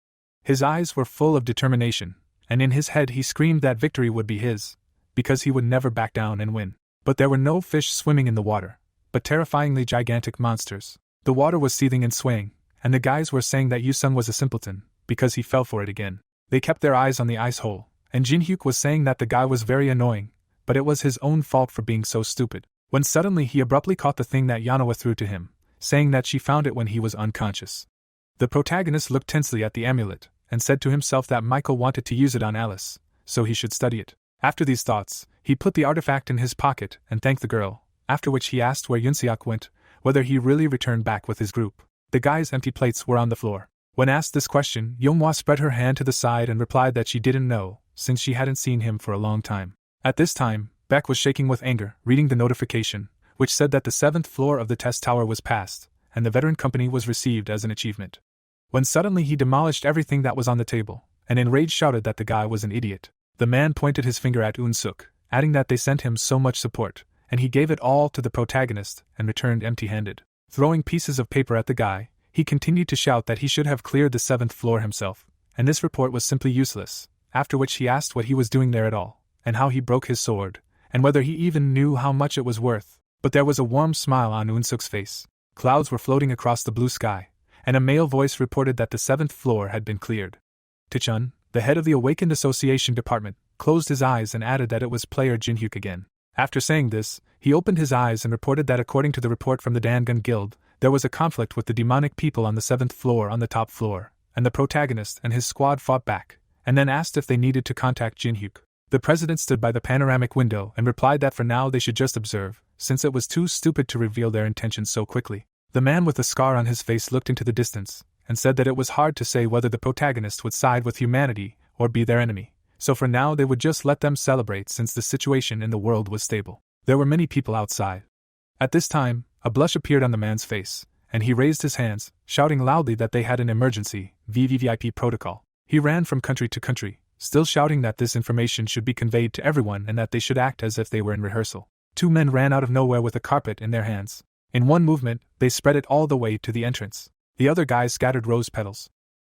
His eyes were full of determination, and in his head he screamed that victory would be his, because he would never back down and win. But there were no fish swimming in the water, but terrifyingly gigantic monsters. The water was seething and swaying, and the guys were saying that Yu-sung was a simpleton, because he fell for it again. They kept their eyes on the ice hole, and Jin-hyuk was saying that the guy was very annoying, but it was his own fault for being so stupid. When suddenly he abruptly caught the thing that Yanawa threw to him, saying that she found it when he was unconscious. The protagonist looked tensely at the amulet, and said to himself that Michael wanted to use it on Alice, so he should study it. After these thoughts, he put the artifact in his pocket and thanked the girl, after which he asked where Yunseok went, whether he really returned back with his group. The guy's empty plates were on the floor. When asked this question, Yonghwa spread her hand to the side and replied that she didn't know, since she hadn't seen him for a long time. At this time, Beck was shaking with anger, reading the notification, which said that the 7th floor of the test tower was passed, and the veteran company was received as an achievement. When suddenly he demolished everything that was on the table, and in rage shouted that the guy was an idiot. The man pointed his finger at Eun-suk, adding that they sent him so much support, and he gave it all to the protagonist and returned empty-handed. Throwing pieces of paper at the guy, he continued to shout that he should have cleared the 7th floor himself, and this report was simply useless, after which he asked what he was doing there at all, and how he broke his sword, and whether he even knew how much it was worth. But there was a warm smile on Eun-suk's face. Clouds were floating across the blue sky, and a male voice reported that the 7th floor had been cleared. Taechun, the head of the Awakened Association Department, closed his eyes and added that it was player Jin-hyuk again. After saying this, he opened his eyes and reported that according to the report from the Dangun Guild, there was a conflict with the demonic people on the 7th floor on the top floor, and the protagonist and his squad fought back, and then asked if they needed to contact Jin-hyuk. The president stood by the panoramic window and replied that for now they should just observe, since it was too stupid to reveal their intentions so quickly. The man with the scar on his face looked into the distance, and said that it was hard to say whether the protagonist would side with humanity or be their enemy, so for now they would just let them celebrate since the situation in the world was stable. There were many people outside. At this time, a blush appeared on the man's face, and he raised his hands, shouting loudly that they had an emergency, VVVIP protocol. He ran from country to country, still shouting that this information should be conveyed to everyone and that they should act as if they were in rehearsal. 2 men ran out of nowhere with a carpet in their hands. In one movement, they spread it all the way to the entrance. The other guys scattered rose petals.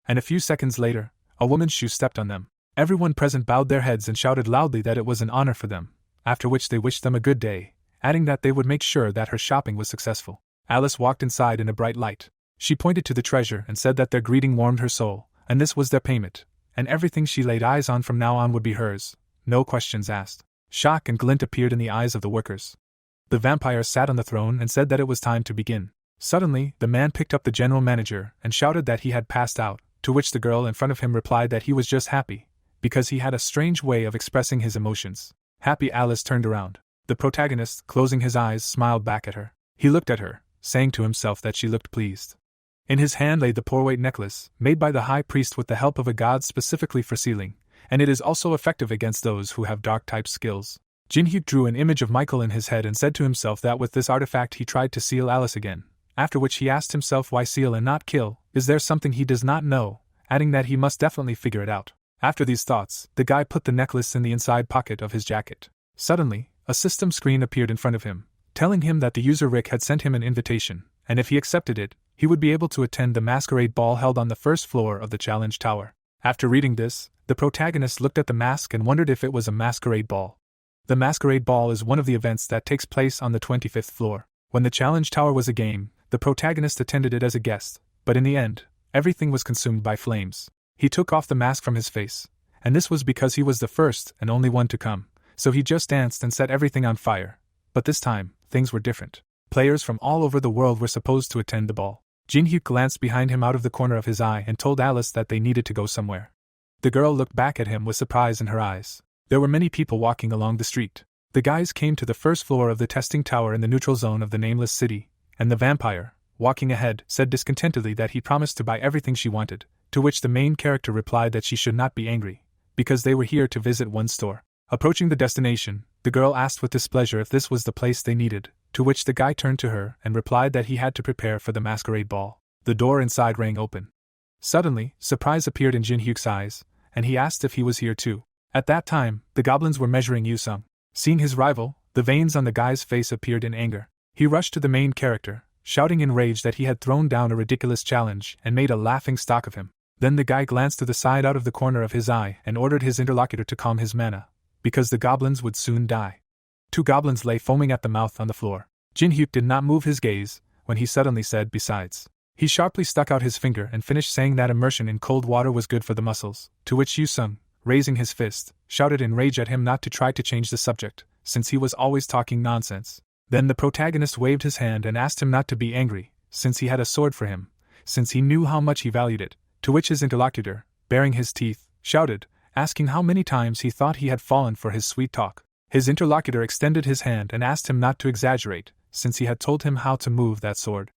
And a few seconds later, a woman's shoe stepped on them. Everyone present bowed their heads and shouted loudly that it was an honor for them, after which they wished them a good day, adding that they would make sure that her shopping was successful. Alice walked inside in a bright light. She pointed to the treasure and said that their greeting warmed her soul, and this was their payment, and everything she laid eyes on from now on would be hers, no questions asked. Shock and glint appeared in the eyes of the workers. The vampire sat on the throne and said that it was time to begin. Suddenly, the man picked up the general manager and shouted that he had passed out, to which the girl in front of him replied that he was just happy, because he had a strange way of expressing his emotions. Happy Alice turned around. The protagonist, closing his eyes, smiled back at her. He looked at her, saying to himself that she looked pleased. In his hand lay the poor-weight necklace, made by the high priest with the help of a god specifically for sealing, and it is also effective against those who have dark-type skills. Jin-hyuk drew an image of Michael in his head and said to himself that with this artifact he tried to seal Alice again, after which he asked himself why seal and not kill. Is there something he does not know, adding that he must definitely figure it out. After these thoughts, the guy put the necklace in the inside pocket of his jacket. Suddenly, a system screen appeared in front of him, telling him that the user Rick had sent him an invitation, and if he accepted it, he would be able to attend the masquerade ball held on the 1st floor of the challenge tower. After reading this, the protagonist looked at the mask and wondered if it was a masquerade ball. The masquerade ball is one of the events that takes place on the 25th floor. When the challenge tower was a game, the protagonist attended it as a guest, but in the end, everything was consumed by flames. He took off the mask from his face, and this was because he was the first and only one to come, so he just danced and set everything on fire. But this time, things were different. Players from all over the world were supposed to attend the ball. Jin-hyuk glanced behind him out of the corner of his eye and told Alice that they needed to go somewhere. The girl looked back at him with surprise in her eyes. There were many people walking along the street. The guys came to the 1st floor of the testing tower in the neutral zone of the nameless city, and the vampire, walking ahead, said discontentedly that he promised to buy everything she wanted, to which the main character replied that she should not be angry, because they were here to visit one store. Approaching the destination, the girl asked with displeasure if this was the place they needed, to which the guy turned to her and replied that he had to prepare for the masquerade ball. The door inside rang open. Suddenly, surprise appeared in Jin-hyuk's eyes, and he asked if he was here too. At that time, the goblins were measuring Yu-sung. Seeing his rival, the veins on the guy's face appeared in anger. He rushed to the main character, shouting in rage that he had thrown down a ridiculous challenge and made a laughing stock of him. Then the guy glanced to the side out of the corner of his eye and ordered his interlocutor to calm his mana, because the goblins would soon die. 2 goblins lay foaming at the mouth on the floor. Jin-hyuk did not move his gaze, when he suddenly said besides. He sharply stuck out his finger and finished saying that immersion in cold water was good for the muscles, to which Yu-sung, raising his fist, shouted in rage at him not to try to change the subject, since he was always talking nonsense. Then the protagonist waved his hand and asked him not to be angry, since he had a sword for him, since he knew how much he valued it, to which his interlocutor, baring his teeth, shouted, asking how many times he thought he had fallen for his sweet talk. His interlocutor extended his hand and asked him not to exaggerate, since he had told him how to move that sword.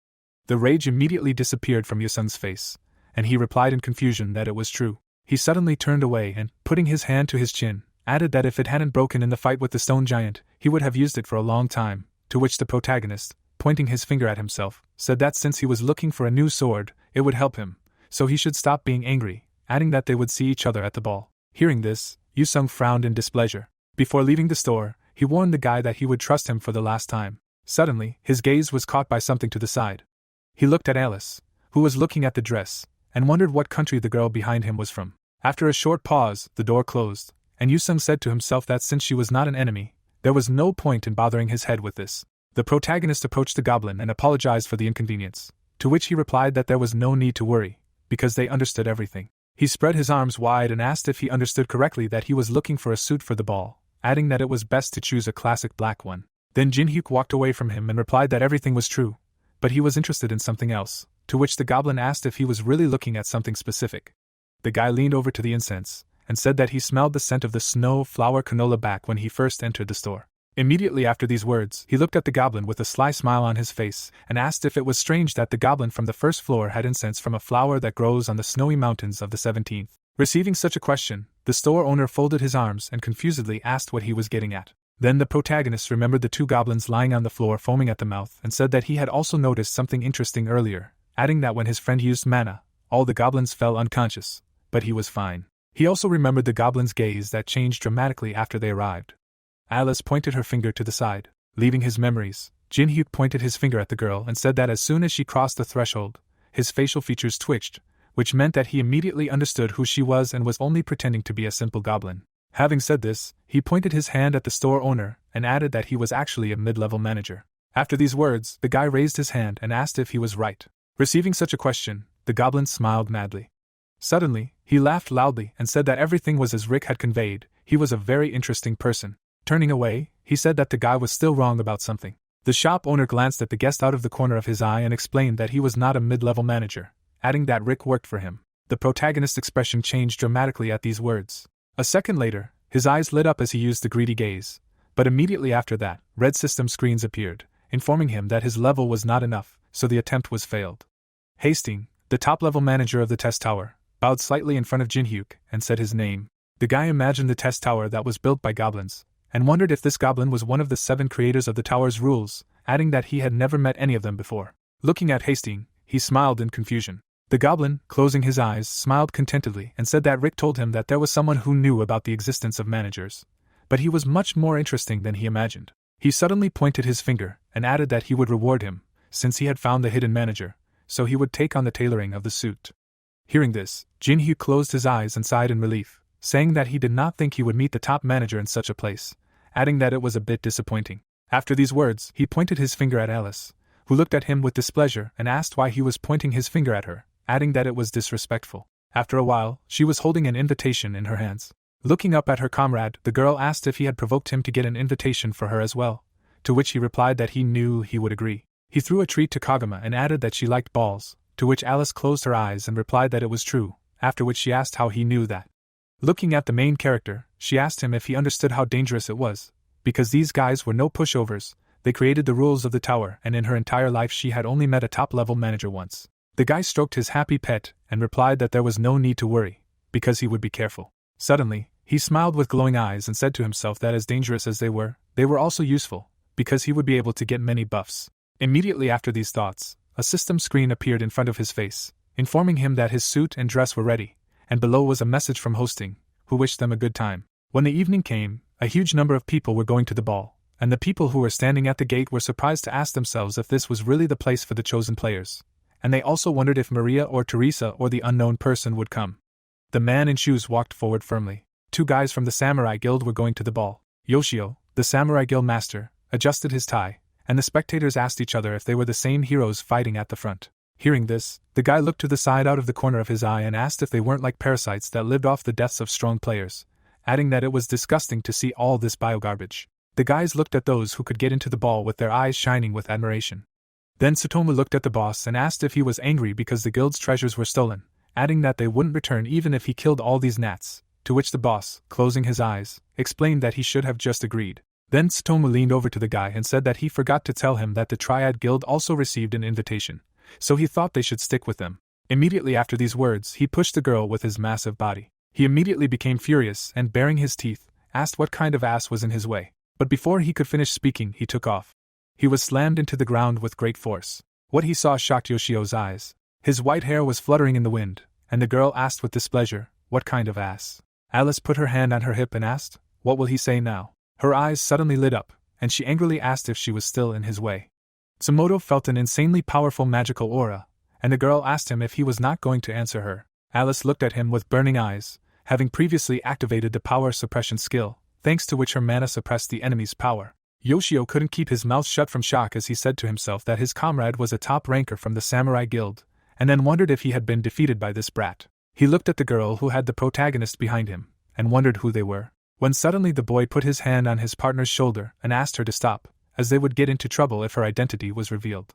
The rage immediately disappeared from Yu-sung's face, and he replied in confusion that it was true. He suddenly turned away and, putting his hand to his chin, added that if it hadn't broken in the fight with the stone giant, he would have used it for a long time, to which the protagonist, pointing his finger at himself, said that since he was looking for a new sword, it would help him, so he should stop being angry, adding that they would see each other at the ball. Hearing this, Yu-sung frowned in displeasure. Before leaving the store, he warned the guy that he would trust him for the last time. Suddenly, his gaze was caught by something to the side. He looked at Alice, who was looking at the dress, and wondered what country the girl behind him was from. After a short pause, the door closed, and Yu-sung said to himself that since she was not an enemy, there was no point in bothering his head with this. The protagonist approached the goblin and apologized for the inconvenience, to which he replied that there was no need to worry, because they understood everything. He spread his arms wide and asked if he understood correctly that he was looking for a suit for the ball, adding that it was best to choose a classic black one. Then Jin-hyuk walked away from him and replied that everything was true, but he was interested in something else, to which the goblin asked if he was really looking at something specific. The guy leaned over to the incense, and said that he smelled the scent of the snow flower canola back when he first entered the store. Immediately after these words, he looked at the goblin with a sly smile on his face, and asked if it was strange that the goblin from the first floor had incense from a flower that grows on the snowy mountains of the 17th. Receiving such a question, the store owner folded his arms and confusedly asked what he was getting at. Then the protagonist remembered the two goblins lying on the floor foaming at the mouth and said that he had also noticed something interesting earlier, adding that when his friend used mana, all the goblins fell unconscious, but he was fine. He also remembered the goblin's gaze that changed dramatically after they arrived. Alice pointed her finger to the side. Leaving his memories, Jin-hyuk pointed his finger at the girl and said that as soon as she crossed the threshold, his facial features twitched, which meant that he immediately understood who she was and was only pretending to be a simple goblin. Having said this, he pointed his hand at the store owner and added that he was actually a mid-level manager. After these words, the guy raised his hand and asked if he was right. Receiving such a question, the goblin smiled madly. Suddenly, he laughed loudly and said that everything was as Rick had conveyed. He was a very interesting person. Turning away, he said that the guy was still wrong about something. The shop owner glanced at the guest out of the corner of his eye and explained that he was not a mid-level manager, adding that Rick worked for him. The protagonist's expression changed dramatically at these words. A second later, his eyes lit up as he used the greedy gaze, but immediately after that, red system screens appeared, informing him that his level was not enough, so the attempt was failed. Hastings, the top-level manager of the test tower, bowed slightly in front of Jin-hyuk and said his name. The guy imagined the test tower that was built by goblins, and wondered if this goblin was one of the 7 creators of the tower's rules, adding that he had never met any of them before. Looking at Hastings, he smiled in confusion. The goblin, closing his eyes, smiled contentedly and said that Rick told him that there was someone who knew about the existence of managers, but he was much more interesting than he imagined. He suddenly pointed his finger and added that he would reward him, since he had found the hidden manager, so he would take on the tailoring of the suit. Hearing this, Jin-hyuk closed his eyes and sighed in relief, saying that he did not think he would meet the top manager in such a place, adding that it was a bit disappointing. After these words, he pointed his finger at Alice, who looked at him with displeasure and asked why he was pointing his finger at her, adding that it was disrespectful. After a while, she was holding an invitation in her hands. Looking up at her comrade, the girl asked if he had provoked him to get an invitation for her as well, to which he replied that he knew he would agree. He threw a treat to Kagama and added that she liked balls, to which Alice closed her eyes and replied that it was true, after which she asked how he knew that. Looking at the main character, she asked him if he understood how dangerous it was, because these guys were no pushovers, they created the rules of the tower and in her entire life she had only met a top-level manager once. The guy stroked his happy pet and replied that there was no need to worry, because he would be careful. Suddenly, he smiled with glowing eyes and said to himself that as dangerous as they were also useful, because he would be able to get many buffs. Immediately after these thoughts, a system screen appeared in front of his face, informing him that his suit and dress were ready, and below was a message from Hosting, who wished them a good time. When the evening came, a huge number of people were going to the ball, and the people who were standing at the gate were surprised to ask themselves if this was really the place for the chosen players, and they also wondered if Maria or Teresa or the unknown person would come. The man in shoes walked forward firmly. 2 guys from the Samurai Guild were going to the ball. Yoshio, the Samurai Guild master, adjusted his tie, and the spectators asked each other if they were the same heroes fighting at the front. Hearing this, the guy looked to the side out of the corner of his eye and asked if they weren't like parasites that lived off the deaths of strong players, adding that it was disgusting to see all this bio-garbage. The guys looked at those who could get into the ball with their eyes shining with admiration. Then Tsutomu looked at the boss and asked if he was angry because the guild's treasures were stolen, adding that they wouldn't return even if he killed all these gnats, to which the boss, closing his eyes, explained that he should have just agreed. Then Tsutomu leaned over to the guy and said that he forgot to tell him that the Triad Guild also received an invitation, so he thought they should stick with them. Immediately after these words, he pushed the girl with his massive body. He immediately became furious and, baring his teeth, asked what kind of ass was in his way. But before he could finish speaking, he took off. He was slammed into the ground with great force. What he saw shocked Yoshio's eyes. His white hair was fluttering in the wind, and the girl asked with displeasure, "What kind of ass?" Alice put her hand on her hip and asked, "What will he say now?" Her eyes suddenly lit up, and she angrily asked if she was still in his way. Tsumoto felt an insanely powerful magical aura, and the girl asked him if he was not going to answer her. Alice looked at him with burning eyes, having previously activated the power suppression skill, thanks to which her mana suppressed the enemy's power. Yoshio couldn't keep his mouth shut from shock as he said to himself that his comrade was a top ranker from the Samurai Guild, and then wondered if he had been defeated by this brat. He looked at the girl who had the protagonist behind him, and wondered who they were, when suddenly the boy put his hand on his partner's shoulder and asked her to stop, as they would get into trouble if her identity was revealed.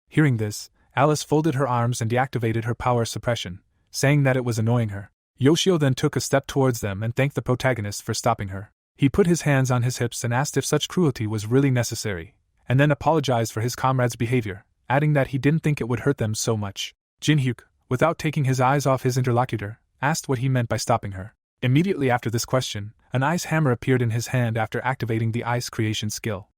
Hearing this, Alice folded her arms and deactivated her power suppression, saying that it was annoying her. Yoshio then took a step towards them and thanked the protagonist for stopping her. He put his hands on his hips and asked if such cruelty was really necessary, and then apologized for his comrade's behavior, adding that he didn't think it would hurt them so much. Jinhyuk, without taking his eyes off his interlocutor, asked what he meant by stopping her. Immediately after this question, an ice hammer appeared in his hand after activating the ice creation skill.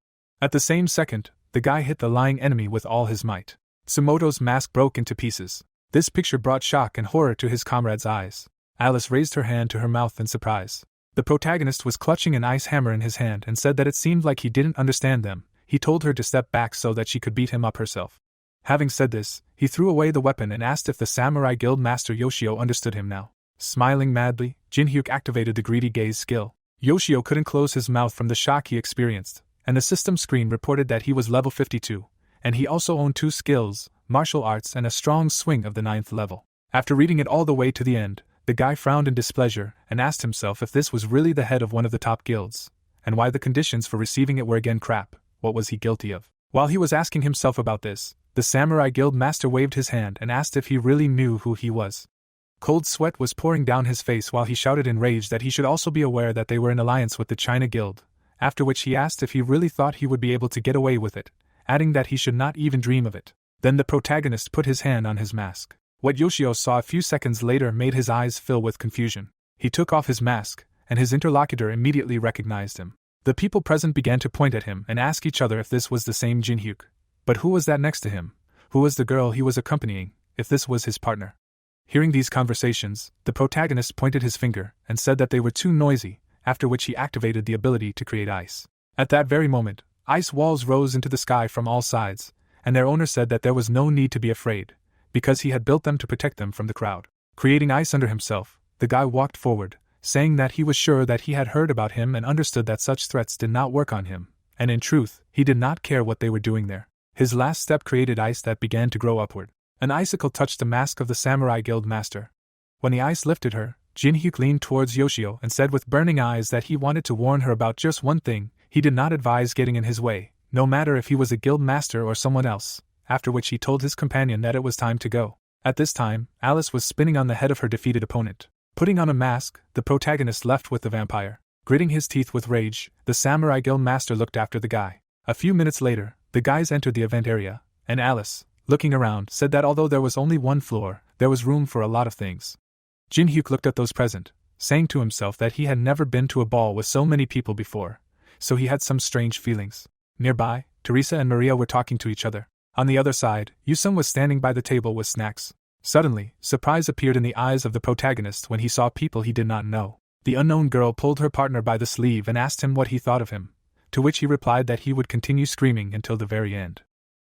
At the same second, the guy hit the lying enemy with all his might. Tsumoto's mask broke into pieces. This picture brought shock and horror to his comrade's eyes. Alice raised her hand to her mouth in surprise. The protagonist was clutching an ice hammer in his hand and said that it seemed like he didn't understand them. He told her to step back so that she could beat him up herself. Having said this, he threw away the weapon and asked if the Samurai Guild Master Yoshio understood him now. Smiling madly, Jinhyuk activated the greedy gaze skill. Yoshio couldn't close his mouth from the shock he experienced, and the system screen reported that he was level 52, and he also owned 2 skills, martial arts and a strong swing of the 9th level. After reading it all the way to the end, the guy frowned in displeasure and asked himself if this was really the head of one of the top guilds, and why the conditions for receiving it were again crap. What was he guilty of? While he was asking himself about this, the Samurai Guild Master waved his hand and asked if he really knew who he was. Cold sweat was pouring down his face while he shouted in rage that he should also be aware that they were in alliance with the China Guild, after which he asked if he really thought he would be able to get away with it, adding that he should not even dream of it. Then the protagonist put his hand on his mask. What Yoshio saw a few seconds later made his eyes fill with confusion. He took off his mask, and his interlocutor immediately recognized him. The people present began to point at him and ask each other if this was the same Jinhyuk. But who was that next to him? Who was the girl he was accompanying, if this was his partner? Hearing these conversations, the protagonist pointed his finger and said that they were too noisy, after which he activated the ability to create ice. At that very moment, ice walls rose into the sky from all sides, and their owner said that there was no need to be afraid, because he had built them to protect them from the crowd. Creating ice under himself, the guy walked forward, saying that he was sure that he had heard about him and understood that such threats did not work on him, and in truth, he did not care what they were doing there. His last step created ice that began to grow upward. An icicle touched the mask of the Samurai Guild Master. When the ice lifted her, Jinhyuk leaned towards Yoshio and said with burning eyes that he wanted to warn her about just one thing: he did not advise getting in his way, no matter if he was a guild master or someone else, after which he told his companion that it was time to go. At this time, Alice was spinning on the head of her defeated opponent. Putting on a mask, the protagonist left with the vampire. Gritting his teeth with rage, the Samurai Guild Master looked after the guy. A few minutes later, the guys entered the event area, and Alice, looking around, said that although there was only one floor, there was room for a lot of things. Jinhyuk looked at those present, saying to himself that he had never been to a ball with so many people before, so he had some strange feelings. Nearby, Teresa and Maria were talking to each other. On the other side, Yusung was standing by the table with snacks. Suddenly, surprise appeared in the eyes of the protagonist when he saw people he did not know. The unknown girl pulled her partner by the sleeve and asked him what he thought of him, to which he replied that he would continue screaming until the very end.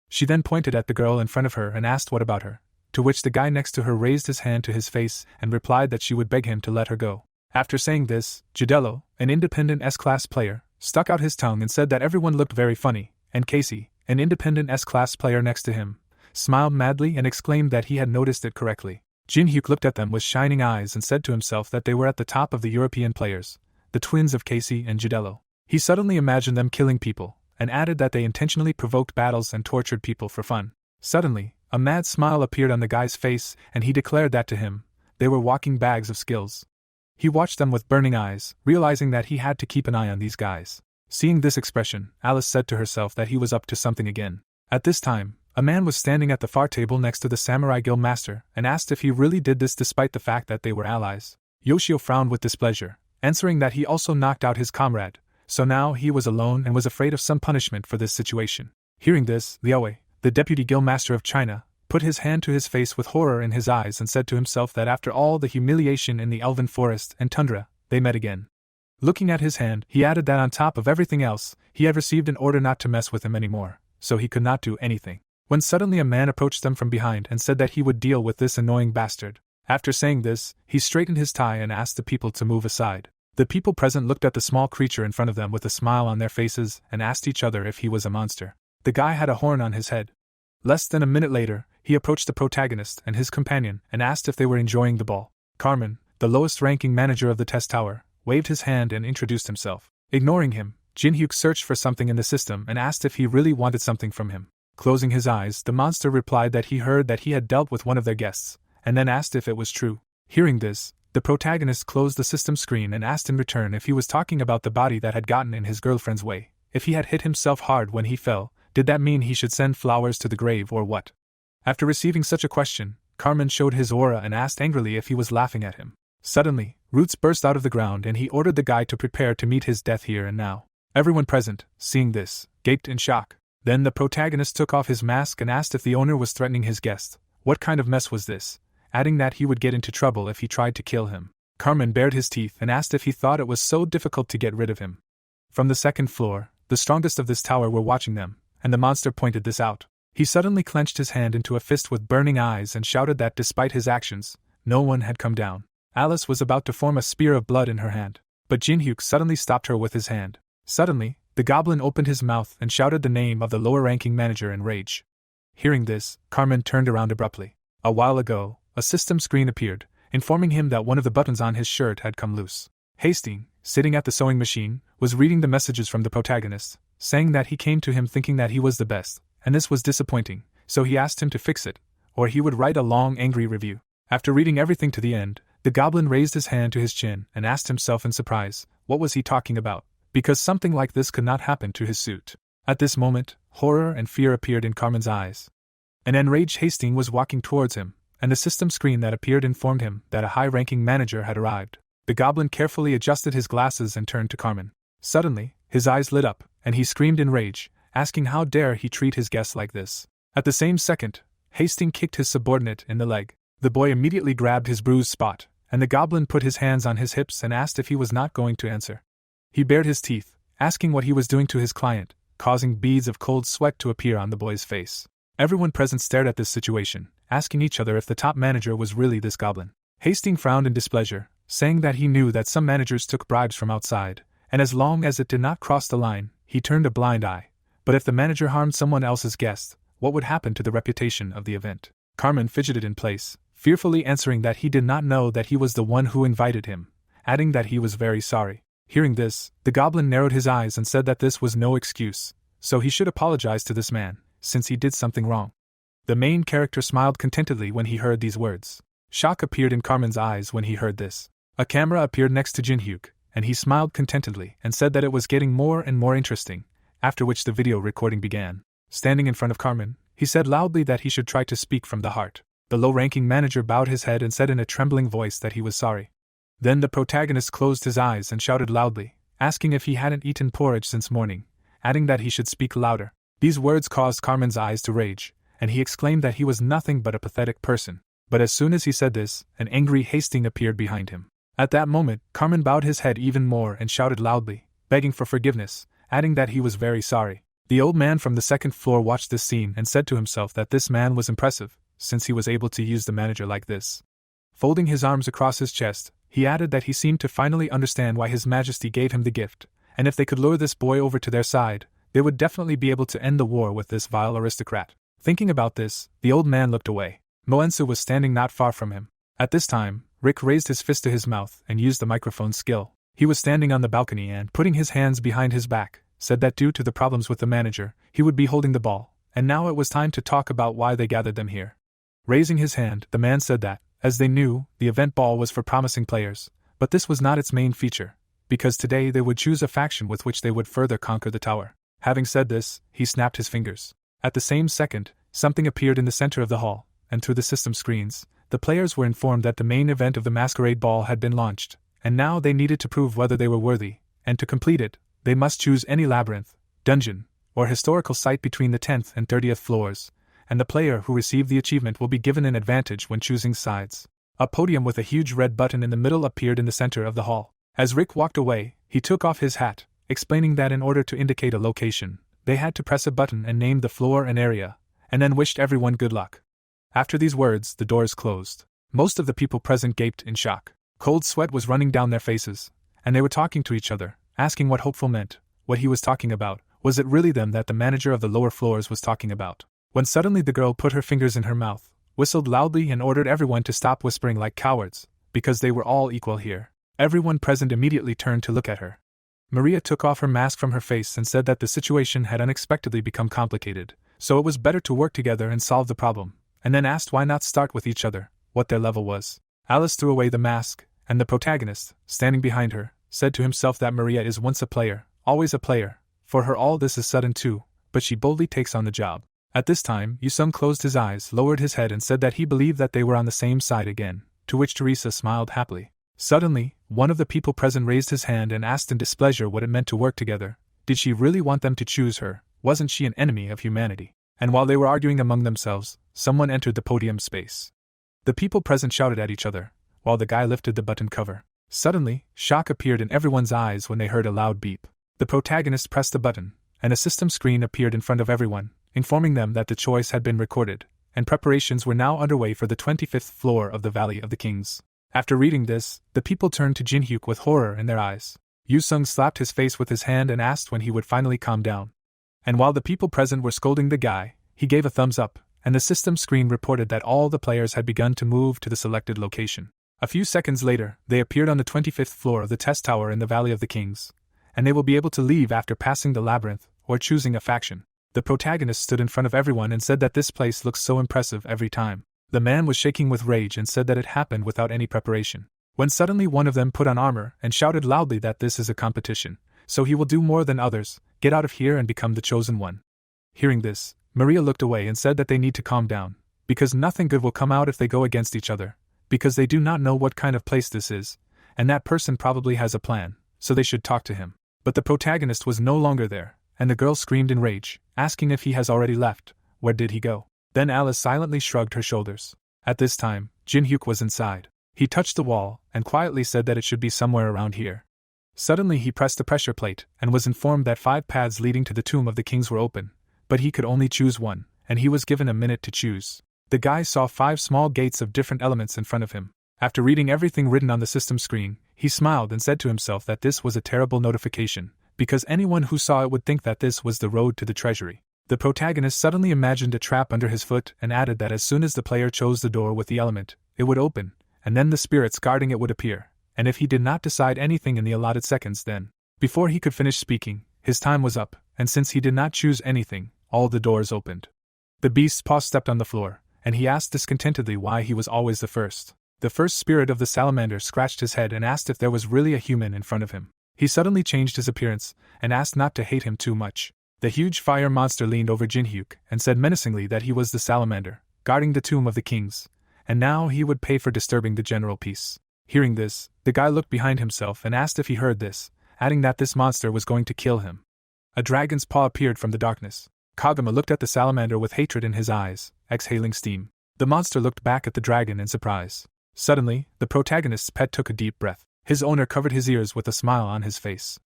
She then pointed at the girl in front of her and asked what about her, to which the guy next to her raised his hand to his face and replied that she would beg him to let her go. After saying this, Gidello, an independent S-class player, stuck out his tongue and said that everyone looked very funny, and Casey, an independent S-class player next to him, smiled madly and exclaimed that he had noticed it correctly. Jinhyuk looked at them with shining eyes and said to himself that they were at the top of the European players, the twins of Casey and Gidello. He suddenly imagined them killing people, and added that they intentionally provoked battles and tortured people for fun. Suddenly, a mad smile appeared on the guy's face and he declared that to him, they were walking bags of skills. He watched them with burning eyes, realizing that he had to keep an eye on these guys. Seeing this expression, Alice said to herself that he was up to something again. At this time, a man was standing at the far table next to the Samurai Guild Master and asked if he really did this despite the fact that they were allies. Yoshio frowned with displeasure, answering that he also knocked out his comrade, so now he was alone and was afraid of some punishment for this situation. Hearing this, Liaowei, the deputy guildmaster of China, put his hand to his face with horror in his eyes and said to himself that after all the humiliation in the elven forest and tundra, they met again. Looking at his hand, he added that on top of everything else, he had received an order not to mess with him anymore, so he could not do anything. When suddenly a man approached them from behind and said that he would deal with this annoying bastard. After saying this, he straightened his tie and asked the people to move aside. The people present looked at the small creature in front of them with a smile on their faces and asked each other if he was a monster. The guy had a horn on his head. Less than a minute later, he approached the protagonist and his companion and asked if they were enjoying the ball. Carmen, the lowest-ranking manager of the test tower, waved his hand and introduced himself. Ignoring him, Jinhyuk searched for something in the system and asked if he really wanted something from him. Closing his eyes, the monster replied that he heard that he had dealt with one of their guests, and then asked if it was true. Hearing this, the protagonist closed the system screen and asked in return if he was talking about the body that had gotten in his girlfriend's way. If he had hit himself hard when he fell, did that mean he should send flowers to the grave or what? After receiving such a question, Carmen showed his aura and asked angrily if he was laughing at him. Suddenly, roots burst out of the ground and he ordered the guy to prepare to meet his death here and now. Everyone present, seeing this, gaped in shock. Then the protagonist took off his mask and asked if the owner was threatening his guest. What kind of mess was this? Adding that he would get into trouble if he tried to kill him. Carmen bared his teeth and asked if he thought it was so difficult to get rid of him. From the second floor, the strongest of this tower were watching them, and the monster pointed this out. He suddenly clenched his hand into a fist with burning eyes and shouted that despite his actions, no one had come down. Alice was about to form a spear of blood in her hand, but Jinhyuk suddenly stopped her with his hand. Suddenly, the goblin opened his mouth and shouted the name of the lower-ranking manager in rage. Hearing this, Carmen turned around abruptly. A while ago, a system screen appeared, informing him that one of the buttons on his shirt had come loose. Hastings, sitting at the sewing machine, was reading the messages from the protagonist, saying that he came to him thinking that he was the best, and this was disappointing, so he asked him to fix it, or he would write a long angry review. After reading everything to the end, the goblin raised his hand to his chin and asked himself in surprise, what was he talking about? Because something like this could not happen to his suit. At this moment, horror and fear appeared in Carmen's eyes. An enraged Hastings was walking towards him, and the system screen that appeared informed him that a high-ranking manager had arrived. The goblin carefully adjusted his glasses and turned to Carmen. Suddenly, his eyes lit up, and he screamed in rage, asking how dare he treat his guest like this. At the same second, Hastings kicked his subordinate in the leg. The boy immediately grabbed his bruised spot, and the goblin put his hands on his hips and asked if he was not going to answer. He bared his teeth, asking what he was doing to his client, causing beads of cold sweat to appear on the boy's face. Everyone present stared at this situation, asking each other if the top manager was really this goblin. Hastings frowned in displeasure, saying that he knew that some managers took bribes from outside, and as long as it did not cross the line, he turned a blind eye. But if the manager harmed someone else's guest, what would happen to the reputation of the event? Carmen fidgeted in place, fearfully answering that he did not know that he was the one who invited him, adding that he was very sorry. Hearing this, the goblin narrowed his eyes and said that this was no excuse, so he should apologize to this man, since he did something wrong. The main character smiled contentedly when he heard these words. Shock appeared in Carmen's eyes when he heard this. A camera appeared next to Jinhyuk, and he smiled contentedly and said that it was getting more and more interesting, after which the video recording began. Standing in front of Carmen, he said loudly that he should try to speak from the heart. The low-ranking manager bowed his head and said in a trembling voice that he was sorry. Then the protagonist closed his eyes and shouted loudly, asking if he hadn't eaten porridge since morning, adding that he should speak louder. These words caused Carmen's eyes to rage, and he exclaimed that he was nothing but a pathetic person. But as soon as he said this, an angry Hastings appeared behind him. At that moment, Carmen bowed his head even more and shouted loudly, begging for forgiveness, adding that he was very sorry. The old man from the second floor watched this scene and said to himself that this man was impressive, since he was able to use the manager like this. Folding his arms across his chest, he added that he seemed to finally understand why His Majesty gave him the gift, and if they could lure this boy over to their side, they would definitely be able to end the war with this vile aristocrat. Thinking about this, the old man looked away. Moensu was standing not far from him. At this time, Rick raised his fist to his mouth and used the microphone skill. He was standing on the balcony and, putting his hands behind his back, said that due to the problems with the manager, he would be holding the ball, and now it was time to talk about why they gathered them here. Raising his hand, the man said that, as they knew, the event ball was for promising players, but this was not its main feature, because today they would choose a faction with which they would further conquer the tower. Having said this, he snapped his fingers. At the same second, something appeared in the center of the hall, and through the system screens, the players were informed that the main event of the masquerade ball had been launched, and now they needed to prove whether they were worthy, and to complete it, they must choose any labyrinth, dungeon, or historical site between the 10th and 30th floors, and the player who received the achievement will be given an advantage when choosing sides. A podium with a huge red button in the middle appeared in the center of the hall. As Rick walked away, he took off his hat, explaining that in order to indicate a location, they had to press a button and name the floor and area, and then wished everyone good luck. After these words, the doors closed. Most of the people present gaped in shock. Cold sweat was running down their faces, and they were talking to each other, asking what Hopeful meant, what he was talking about. Was it really them that the manager of the lower floors was talking about? When suddenly the girl put her fingers in her mouth, whistled loudly and ordered everyone to stop whispering like cowards, because they were all equal here. Everyone present immediately turned to look at her. Maria took off her mask from her face and said that the situation had unexpectedly become complicated, so it was better to work together and solve the problem, and then asked why not start with each other, what their level was. Alice threw away the mask, and the protagonist, standing behind her, said to himself that Maria is once a player, always a player. For her all this is sudden too, but she boldly takes on the job. At this time, Yusung closed his eyes, lowered his head and said that he believed that they were on the same side again, to which Teresa smiled happily. Suddenly, one of the people present raised his hand and asked in displeasure what it meant to work together. Did she really want them to choose her? Wasn't she an enemy of humanity? And while they were arguing among themselves, someone entered the podium space. The people present shouted at each other, while the guy lifted the button cover. Suddenly, shock appeared in everyone's eyes when they heard a loud beep. The protagonist pressed the button, and a system screen appeared in front of everyone, informing them that the choice had been recorded, and preparations were now underway for the 25th floor of the Valley of the Kings. After reading this, the people turned to Jin-hyuk with horror in their eyes. Yusung slapped his face with his hand and asked when he would finally calm down. And while the people present were scolding the guy, he gave a thumbs up, and the system screen reported that all the players had begun to move to the selected location. A few seconds later, they appeared on the 25th floor of the test tower in the Valley of the Kings, and they will be able to leave after passing the labyrinth, or choosing a faction. The protagonist stood in front of everyone and said that this place looks so impressive every time. The man was shaking with rage and said that it happened without any preparation. When suddenly one of them put on armor and shouted loudly that this is a competition, so he will do more than others, get out of here and become the chosen one. Hearing this, Maria looked away and said that they need to calm down, because nothing good will come out if they go against each other, because they do not know what kind of place this is, and that person probably has a plan, so they should talk to him. But the protagonist was no longer there, and the girl screamed in rage, asking if he has already left. Where did he go? Then Alice silently shrugged her shoulders. At this time, Jin-hyuk was inside. He touched the wall, and quietly said that it should be somewhere around here. Suddenly he pressed the pressure plate, and was informed that 5 paths leading to the Tomb of the Kings were open, but he could only choose one, and he was given a minute to choose. The guy saw 5 small gates of different elements in front of him. After reading everything written on the system screen, he smiled and said to himself that this was a terrible notification, because anyone who saw it would think that this was the road to the treasury. The protagonist suddenly imagined a trap under his foot and added that as soon as the player chose the door with the element, it would open, and then the spirits guarding it would appear, and if he did not decide anything in the allotted seconds then, before he could finish speaking, his time was up, and since he did not choose anything, all the doors opened. The beast's paw stepped on the floor, and he asked discontentedly why he was always the first. The first spirit of the salamander scratched his head and asked if there was really a human in front of him. He suddenly changed his appearance, and asked not to hate him too much. The huge fire monster leaned over Jin-hyuk and said menacingly that he was the salamander, guarding the Tomb of the Kings, and now he would pay for disturbing the general peace. Hearing this, the guy looked behind himself and asked if he heard this, adding that this monster was going to kill him. A dragon's paw appeared from the darkness. Kagama looked at the salamander with hatred in his eyes, exhaling steam. The monster looked back at the dragon in surprise. Suddenly, the protagonist's pet took a deep breath. His owner covered his ears with a smile on his face.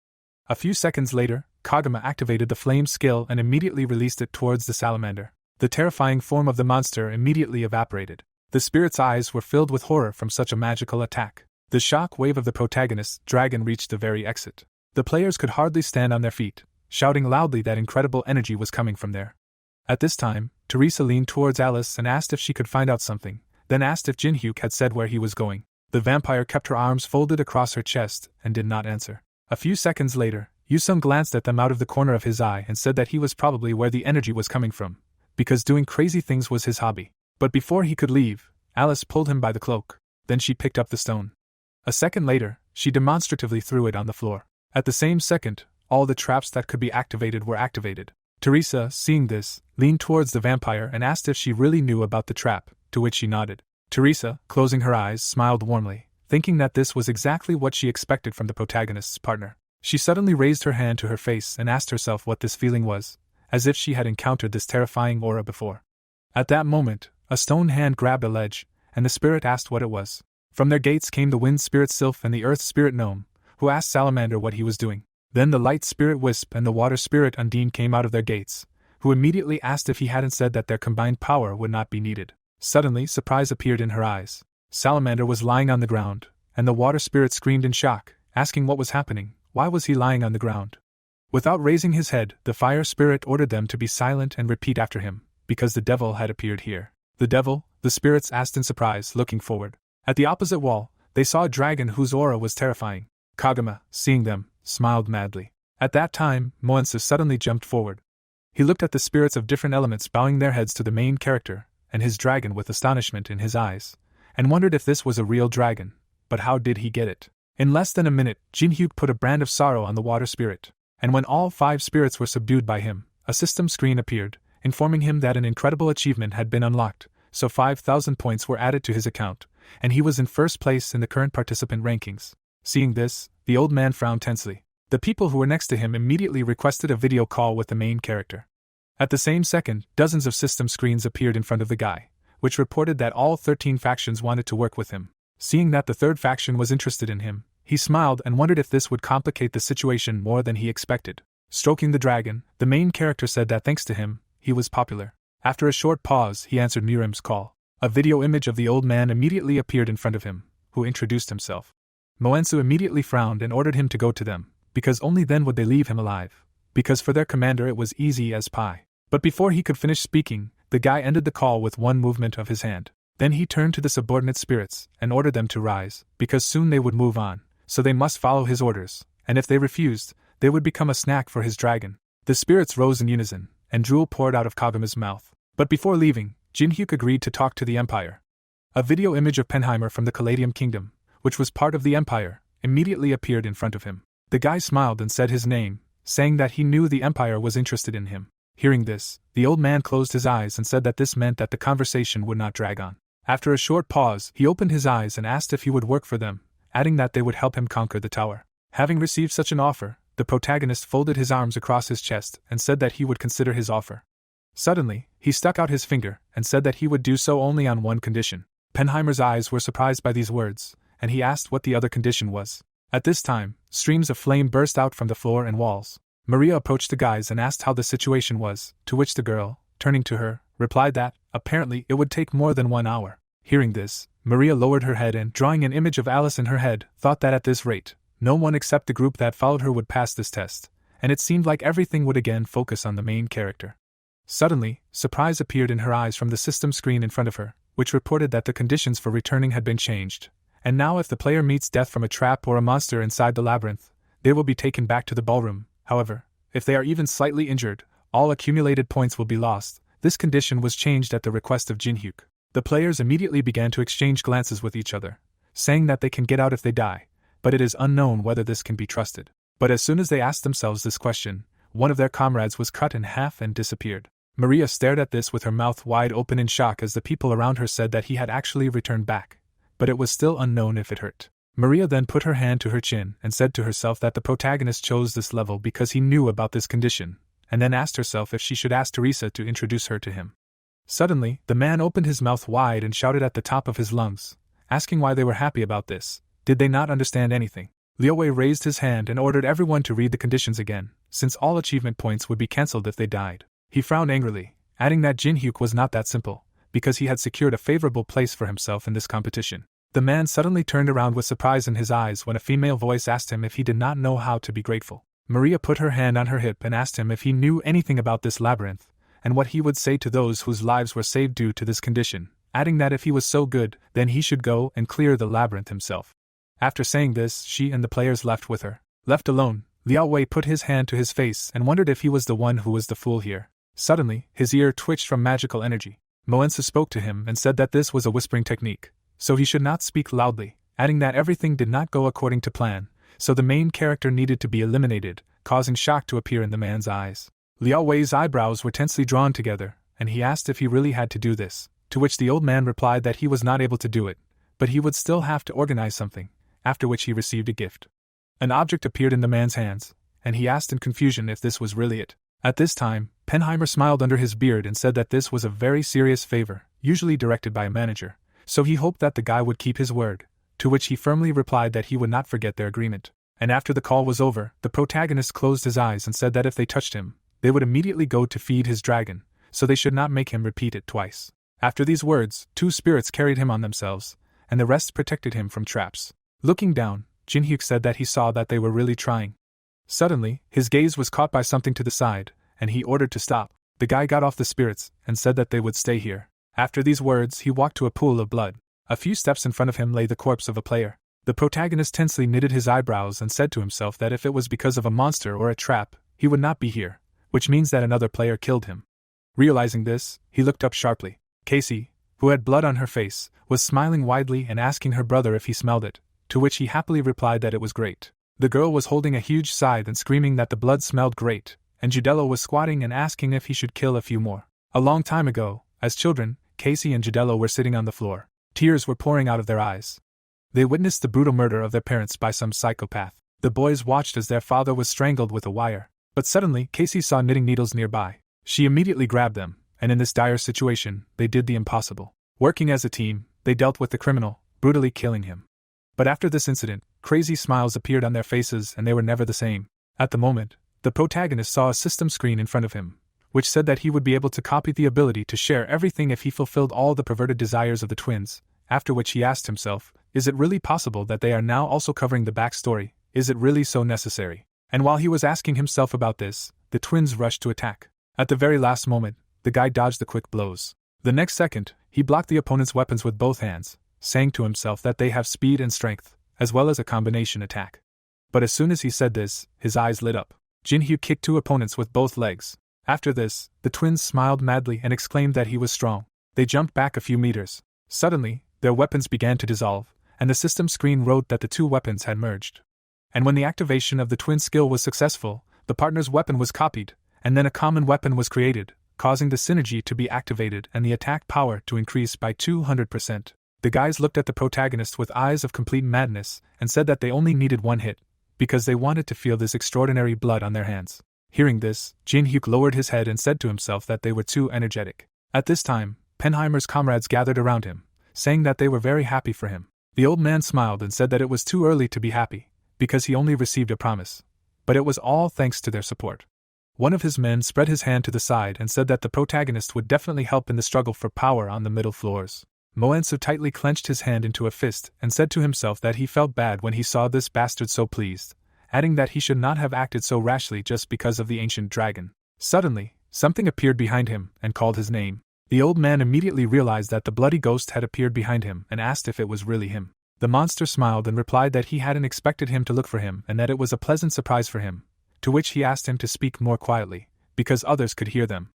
A few seconds later, Kagama activated the flame skill and immediately released it towards the salamander. The terrifying form of the monster immediately evaporated. The spirit's eyes were filled with horror from such a magical attack. The shock wave of the protagonist's dragon reached the very exit. The players could hardly stand on their feet, shouting loudly that incredible energy was coming from there. At this time, Teresa leaned towards Alice and asked if she could find out something, then asked if Jin-hyuk had said where he was going. The vampire kept her arms folded across her chest and did not answer. A few seconds later, Yusung glanced at them out of the corner of his eye and said that he was probably where the energy was coming from, because doing crazy things was his hobby. But before he could leave, Alice pulled him by the cloak. Then she picked up the stone. A second later, she demonstratively threw it on the floor. At the same second, all the traps that could be activated were activated. Teresa, seeing this, leaned towards the vampire and asked if she really knew about the trap, to which she nodded. Teresa, closing her eyes, smiled warmly, thinking that this was exactly what she expected from the protagonist's partner. She suddenly raised her hand to her face and asked herself what this feeling was, as if she had encountered this terrifying aura before. At that moment, a stone hand grabbed a ledge, and the spirit asked what it was. From their gates came the wind spirit Sylph and the earth spirit Gnome, who asked Salamander what he was doing. Then the light spirit Wisp and the water spirit Undine came out of their gates, who immediately asked if he hadn't said that their combined power would not be needed. Suddenly, surprise appeared in her eyes. Salamander was lying on the ground, and the water spirit screamed in shock, asking what was happening. Why was he lying on the ground? Without raising his head, the fire spirit ordered them to be silent and repeat after him, because the devil had appeared here. The devil? The spirits asked in surprise, looking forward. At the opposite wall, they saw a dragon whose aura was terrifying. Kagama, seeing them, smiled madly. At that time, Moensu suddenly jumped forward. He looked at the spirits of different elements bowing their heads to the main character, and his dragon with astonishment in his eyes, and wondered if this was a real dragon. But how did he get it? In less than a minute, Jinhyuk put a brand of sorrow on the water spirit, and when all 5 spirits were subdued by him, a system screen appeared, informing him that an incredible achievement had been unlocked, so 5,000 points were added to his account, and he was in first place in the current participant rankings. Seeing this, the old man frowned tensely. The people who were next to him immediately requested a video call with the main character. At the same second, dozens of system screens appeared in front of the guy, which reported that all 13 factions wanted to work with him. Seeing that the third faction was interested in him, he smiled and wondered if this would complicate the situation more than he expected. Stroking the dragon, the main character said that thanks to him, he was popular. After a short pause, he answered Mirim's call. A video image of the old man immediately appeared in front of him, who introduced himself. Moensu immediately frowned and ordered him to go to them, because only then would they leave him alive. Because for their commander it was easy as pie. But before he could finish speaking, the guy ended the call with one movement of his hand. Then he turned to the subordinate spirits and ordered them to rise, because soon they would move on, so they must follow his orders, and if they refused, they would become a snack for his dragon. The spirits rose in unison, and drool poured out of Kagama's mouth. But before leaving, Jinhyuk agreed to talk to the Empire. A video image of Penheimer from the Caladium Kingdom, which was part of the Empire, immediately appeared in front of him. The guy smiled and said his name, saying that he knew the Empire was interested in him. Hearing this, the old man closed his eyes and said that this meant that the conversation would not drag on. After a short pause, he opened his eyes and asked if he would work for them, adding that they would help him conquer the tower. Having received such an offer, the protagonist folded his arms across his chest and said that he would consider his offer. Suddenly, he stuck out his finger and said that he would do so only on one condition. Penheimer's eyes were surprised by these words, and he asked what the other condition was. At this time, streams of flame burst out from the floor and walls. Maria approached the guys and asked how the situation was, to which the girl, turning to her, replied that, apparently, it would take more than 1 hour. Hearing this, Maria lowered her head and, drawing an image of Alice in her head, thought that at this rate, no one except the group that followed her would pass this test, and it seemed like everything would again focus on the main character. Suddenly, surprise appeared in her eyes from the system screen in front of her, which reported that the conditions for returning had been changed, and now if the player meets death from a trap or a monster inside the labyrinth, they will be taken back to the ballroom. However, if they are even slightly injured, all accumulated points will be lost. This condition was changed at the request of Jinhyuk. The players immediately began to exchange glances with each other, saying that they can get out if they die, but it is unknown whether this can be trusted. But as soon as they asked themselves this question, one of their comrades was cut in half and disappeared. Maria stared at this with her mouth wide open in shock as the people around her said that he had actually returned back, but it was still unknown if it hurt. Maria then put her hand to her chin and said to herself that the protagonist chose this level because he knew about this condition, and then asked herself if she should ask Teresa to introduce her to him. Suddenly, the man opened his mouth wide and shouted at the top of his lungs, asking why they were happy about this. Did they not understand anything? Liu Wei raised his hand and ordered everyone to read the conditions again, since all achievement points would be cancelled if they died. He frowned angrily, adding that Jinhyuk was not that simple, because he had secured a favorable place for himself in this competition. The man suddenly turned around with surprise in his eyes when a female voice asked him if he did not know how to be grateful. Maria put her hand on her hip and asked him if he knew anything about this labyrinth, and what he would say to those whose lives were saved due to this condition, adding that if he was so good, then he should go and clear the labyrinth himself. After saying this, she and the players left with her. Left alone, Liao Wei put his hand to his face and wondered if he was the one who was the fool here. Suddenly, his ear twitched from magical energy. Moensu spoke to him and said that this was a whispering technique, so he should not speak loudly, adding that everything did not go according to plan, so the main character needed to be eliminated, causing shock to appear in the man's eyes. Liao Wei's eyebrows were tensely drawn together, and he asked if he really had to do this, to which the old man replied that he was not able to do it, but he would still have to organize something, after which he received a gift. An object appeared in the man's hands, and he asked in confusion if this was really it. At this time, Penheimer smiled under his beard and said that this was a very serious favor, usually directed by a manager, so he hoped that the guy would keep his word, to which he firmly replied that he would not forget their agreement. And after the call was over, the protagonist closed his eyes and said that if they touched him, they would immediately go to feed his dragon, so they should not make him repeat it twice. After these words, 2 spirits carried him on themselves, and the rest protected him from traps. Looking down, Jin-hyuk said that he saw that they were really trying. Suddenly, his gaze was caught by something to the side, and he ordered to stop. The guy got off the spirits and said that they would stay here. After these words, he walked to a pool of blood. A few steps in front of him lay the corpse of a player. The protagonist tensely knitted his eyebrows and said to himself that if it was because of a monster or a trap, he would not be here, which means that another player killed him. Realizing this, he looked up sharply. Casey, who had blood on her face, was smiling widely and asking her brother if he smelled it, to which he happily replied that it was great. The girl was holding a huge scythe and screaming that the blood smelled great, and Judello was squatting and asking if he should kill a few more. A long time ago, as children, Casey and Judello were sitting on the floor. Tears were pouring out of their eyes. They witnessed the brutal murder of their parents by some psychopath. The boys watched as their father was strangled with a wire. But suddenly, Casey saw knitting needles nearby. She immediately grabbed them, and in this dire situation, they did the impossible. Working as a team, they dealt with the criminal, brutally killing him. But after this incident, crazy smiles appeared on their faces and they were never the same. At the moment, the protagonist saw a system screen in front of him, which said that he would be able to copy the ability to share everything if he fulfilled all the perverted desires of the twins, after which he asked himself, is it really possible that they are now also covering the backstory? Is it really so necessary? And while he was asking himself about this, the twins rushed to attack. At the very last moment, the guy dodged the quick blows. The next second, he blocked the opponent's weapons with both hands, saying to himself that they have speed and strength, as well as a combination attack. But as soon as he said this, his eyes lit up. Jin-hyuk kicked 2 opponents with both legs. After this, the twins smiled madly and exclaimed that he was strong. They jumped back a few meters. Suddenly, their weapons began to dissolve, and the system screen wrote that the 2 weapons had merged. And when the activation of the twin skill was successful, the partner's weapon was copied, and then a common weapon was created, causing the synergy to be activated and the attack power to increase by 200%. The guys looked at the protagonist with eyes of complete madness and said that they only needed 1 hit, because they wanted to feel this extraordinary blood on their hands. Hearing this, Jin-hyuk lowered his head and said to himself that they were too energetic. At this time, Penheimer's comrades gathered around him, saying that they were very happy for him. The old man smiled and said that it was too early to be happy, because he only received a promise. But it was all thanks to their support. One of his men spread his hand to the side and said that the protagonist would definitely help in the struggle for power on the middle floors. Moensu tightly clenched his hand into a fist and said to himself that he felt bad when he saw this bastard so pleased, adding that he should not have acted so rashly just because of the ancient dragon. Suddenly, something appeared behind him and called his name. The old man immediately realized that the bloody ghost had appeared behind him and asked if it was really him. The monster smiled and replied that he hadn't expected him to look for him and that it was a pleasant surprise for him, to which he asked him to speak more quietly, because others could hear them.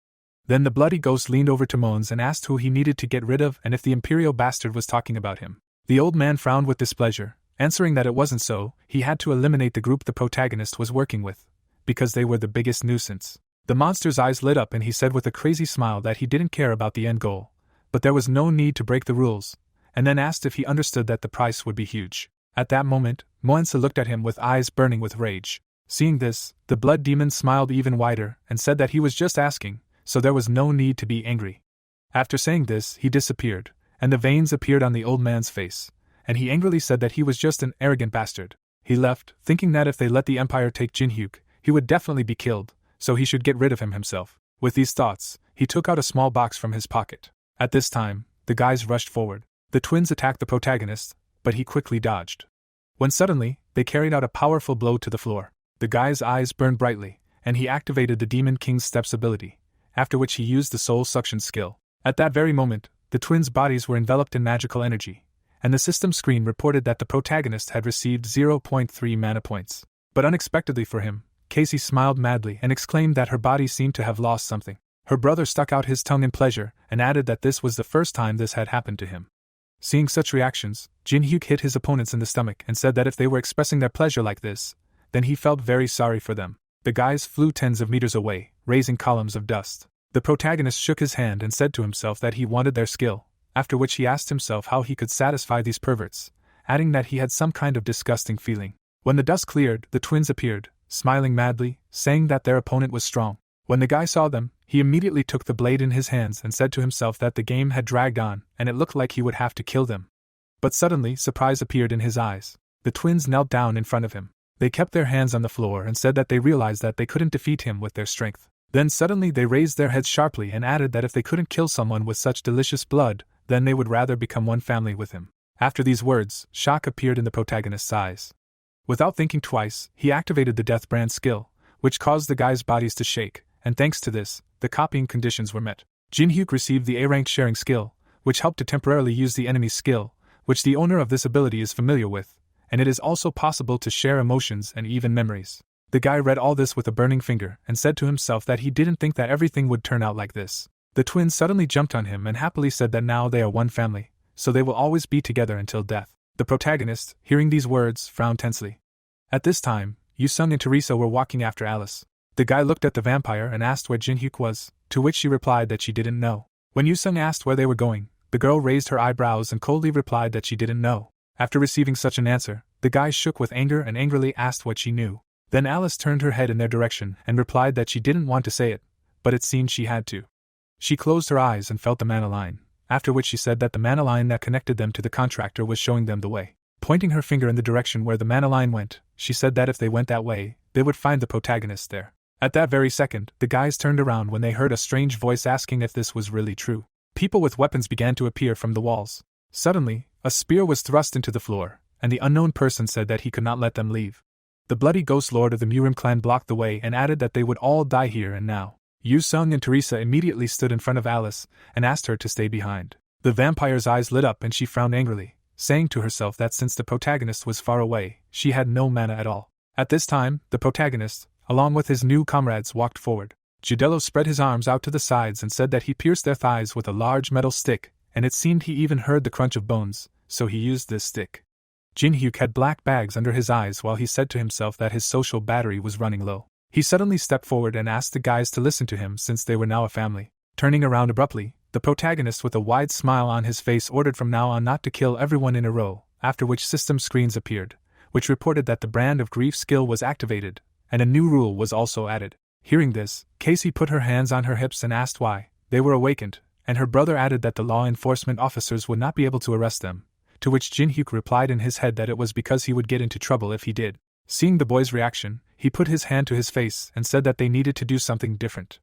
Then the bloody ghost leaned over to Mons and asked who he needed to get rid of and if the imperial bastard was talking about him. The old man frowned with displeasure, answering that it wasn't so. He had to eliminate the group the protagonist was working with, because they were the biggest nuisance. The monster's eyes lit up and he said with a crazy smile that he didn't care about the end goal, but there was no need to break the rules, and then asked if he understood that the price would be huge. At that moment, Moensa looked at him with eyes burning with rage. Seeing this, the blood demon smiled even wider and said that he was just asking, so there was no need to be angry. After saying this, he disappeared, and the veins appeared on the old man's face, and he angrily said that he was just an arrogant bastard. He left, thinking that if they let the Empire take Jin-hyuk, he would definitely be killed, so he should get rid of him himself. With these thoughts, he took out a small box from his pocket. At this time, the guys rushed forward. The twins attacked the protagonist, but he quickly dodged. When suddenly, they carried out a powerful blow to the floor. The guy's eyes burned brightly, and he activated the Demon King's Steps ability, after which he used the Soul Suction skill. At that very moment, the twins' bodies were enveloped in magical energy, and the system screen reported that the protagonist had received 0.3 mana points. But unexpectedly for him, Casey smiled madly and exclaimed that her body seemed to have lost something. Her brother stuck out his tongue in pleasure and added that this was the first time this had happened to him. Seeing such reactions, Jin-hyuk hit his opponents in the stomach and said that if they were expressing their pleasure like this, then he felt very sorry for them. The guys flew tens of meters away, raising columns of dust. The protagonist shook his hand and said to himself that he wanted their skill, after which he asked himself how he could satisfy these perverts, adding that he had some kind of disgusting feeling. When the dust cleared, the twins appeared, smiling madly, saying that their opponent was strong. When the guy saw them, he immediately took the blade in his hands and said to himself that the game had dragged on and it looked like he would have to kill them. But suddenly, surprise appeared in his eyes. The twins knelt down in front of him. They kept their hands on the floor and said that they realized that they couldn't defeat him with their strength. Then suddenly they raised their heads sharply and added that if they couldn't kill someone with such delicious blood, then they would rather become one family with him. After these words, shock appeared in the protagonist's eyes. Without thinking twice, he activated the Death Brand skill, which caused the guys' bodies to shake, and thanks to this, the copying conditions were met. Jin-hyuk received the A-rank sharing skill, which helped to temporarily use the enemy's skill, which the owner of this ability is familiar with, and it is also possible to share emotions and even memories. The guy read all this with a burning finger and said to himself that he didn't think that everything would turn out like this. The twins suddenly jumped on him and happily said that now they are one family, so they will always be together until death. The protagonist, hearing these words, frowned tensely. At this time, Yu-sung and Teresa were walking after Alice. The guy looked at the vampire and asked where Jin-hyuk was, to which she replied that she didn't know. When Yu-sung asked where they were going, the girl raised her eyebrows and coldly replied that she didn't know. After receiving such an answer, the guy shook with anger and angrily asked what she knew. Then Alice turned her head in their direction and replied that she didn't want to say it, but it seemed she had to. She closed her eyes and felt the mana line, after which she said that the mana line that connected them to the contractor was showing them the way. Pointing her finger in the direction where the mana line went, she said that if they went that way, they would find the protagonist there. At that very second, the guys turned around when they heard a strange voice asking if this was really true. People with weapons began to appear from the walls. Suddenly, a spear was thrust into the floor, and the unknown person said that he could not let them leave. The bloody ghost lord of the Murim clan blocked the way and added that they would all die here and now. Yu-sung and Teresa immediately stood in front of Alice and asked her to stay behind. The vampire's eyes lit up and she frowned angrily, saying to herself that since the protagonist was far away, she had no mana at all. At this time, the protagonist, along with his new comrades, walked forward. Judello spread his arms out to the sides and said that he pierced their thighs with a large metal stick, and it seemed he even heard the crunch of bones, so he used this stick. Jin-hyuk had black bags under his eyes while he said to himself that his social battery was running low. He suddenly stepped forward and asked the guys to listen to him since they were now a family. Turning around abruptly, the protagonist with a wide smile on his face ordered from now on not to kill everyone in a row, after which system screens appeared, which reported that the Brand of Grief skill was activated, and a new rule was also added. Hearing this, Casey put her hands on her hips and asked why. They were awakened, and her brother added that the law enforcement officers would not be able to arrest them, to which Jin-hyuk replied in his head that it was because he would get into trouble if he did. Seeing the boy's reaction, he put his hand to his face and said that they needed to do something different.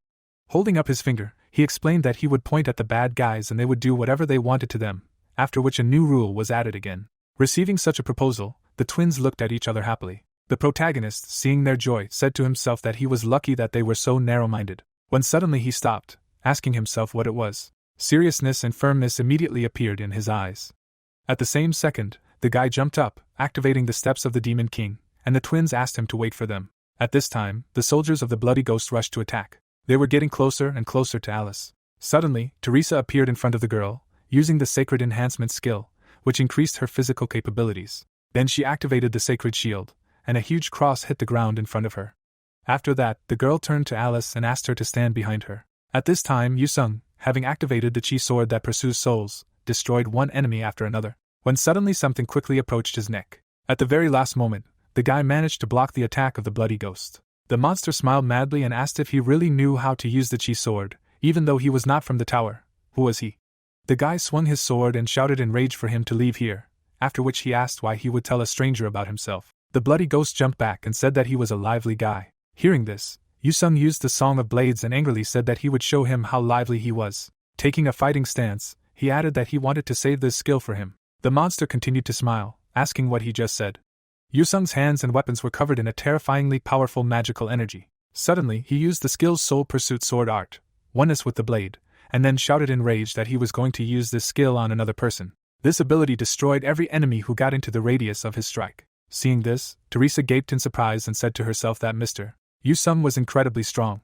Holding up his finger, he explained that he would point at the bad guys and they would do whatever they wanted to them, after which a new rule was added again. Receiving such a proposal, the twins looked at each other happily. The protagonist, seeing their joy, said to himself that he was lucky that they were so narrow-minded. When suddenly he stopped, asking himself what it was. Seriousness and firmness immediately appeared in his eyes. At the same second, the guy jumped up, activating the steps of the Demon King, and the twins asked him to wait for them. At this time, the soldiers of the Bloody Ghost rushed to attack. They were getting closer and closer to Alice. Suddenly, Teresa appeared in front of the girl, using the Sacred Enhancement skill, which increased her physical capabilities. Then she activated the Sacred Shield, and a huge cross hit the ground in front of her. After that, the girl turned to Alice and asked her to stand behind her. At this time, Yu-sung, having activated the Chi sword that pursues souls, destroyed one enemy after another, when suddenly something quickly approached his neck. At the very last moment, the guy managed to block the attack of the Bloody Ghost. The monster smiled madly and asked if he really knew how to use the Chi sword, even though he was not from the tower. Who was he? The guy swung his sword and shouted in rage for him to leave here, after which he asked why he would tell a stranger about himself. The Bloody Ghost jumped back and said that he was a lively guy. Hearing this, Yu-sung used the Song of Blades and angrily said that he would show him how lively he was. Taking a fighting stance, he added that he wanted to save this skill for him. The monster continued to smile, asking what he just said. Yu-sung's hands and weapons were covered in a terrifyingly powerful magical energy. Suddenly, he used the skill's Soul Pursuit Sword Art, oneness with the blade, and then shouted in rage that he was going to use this skill on another person. This ability destroyed every enemy who got into the radius of his strike. Seeing this, Teresa gaped in surprise and said to herself that Mr. Yu-sung was incredibly strong.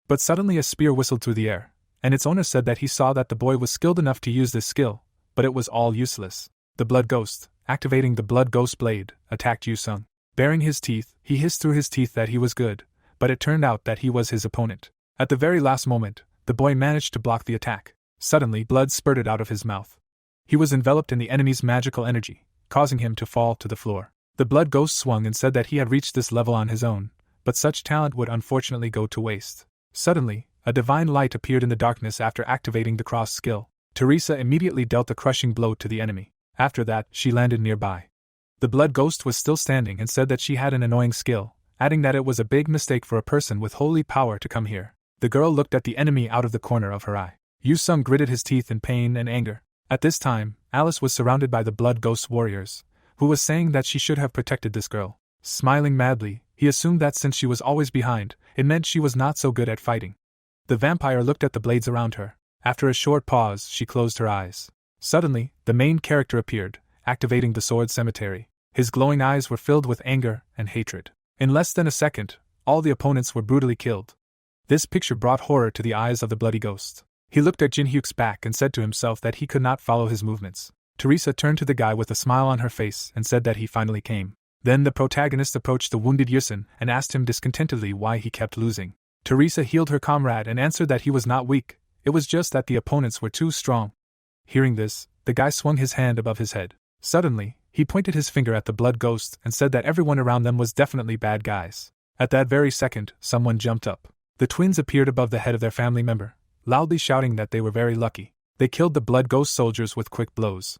But suddenly a spear whistled through the air, and its owner said that he saw that the boy was skilled enough to use this skill, but it was all useless. The Blood Ghost, activating the Blood Ghost blade, attacked Yu-sung. Baring his teeth, he hissed through his teeth that he was good, but it turned out that he was his opponent. At the very last moment, the boy managed to block the attack. Suddenly, blood spurted out of his mouth. He was enveloped in the enemy's magical energy, causing him to fall to the floor. The blood ghost swung and said that he had reached this level on his own, but such talent would unfortunately go to waste. Suddenly, a divine light appeared in the darkness after activating the cross skill. Teresa immediately dealt a crushing blow to the enemy. After that, she landed nearby. The blood ghost was still standing and said that she had an annoying skill, adding that it was a big mistake for a person with holy power to come here. The girl looked at the enemy out of the corner of her eye. Yu Sung gritted his teeth in pain and anger. At this time, Alice was surrounded by the blood ghost warriors, who was saying that she should have protected this girl. Smiling madly, he assumed that since she was always behind, it meant she was not so good at fighting. The vampire looked at the blades around her. After a short pause, she closed her eyes. Suddenly, the main character appeared, activating the sword cemetery. His glowing eyes were filled with anger and hatred. In less than a second, all the opponents were brutally killed. This picture brought horror to the eyes of the bloody ghost. He looked at Jin Hyuk's back and said to himself that he could not follow his movements. Teresa turned to the guy with a smile on her face and said that he finally came. Then the protagonist approached the wounded Yusun and asked him discontentedly why he kept losing. Teresa healed her comrade and answered that he was not weak, it was just that the opponents were too strong. Hearing this, the guy swung his hand above his head. Suddenly, he pointed his finger at the blood ghost and said that everyone around them was definitely bad guys. At that very second, someone jumped up. The twins appeared above the head of their family member, loudly shouting that they were very lucky. They killed the blood ghost soldiers with quick blows.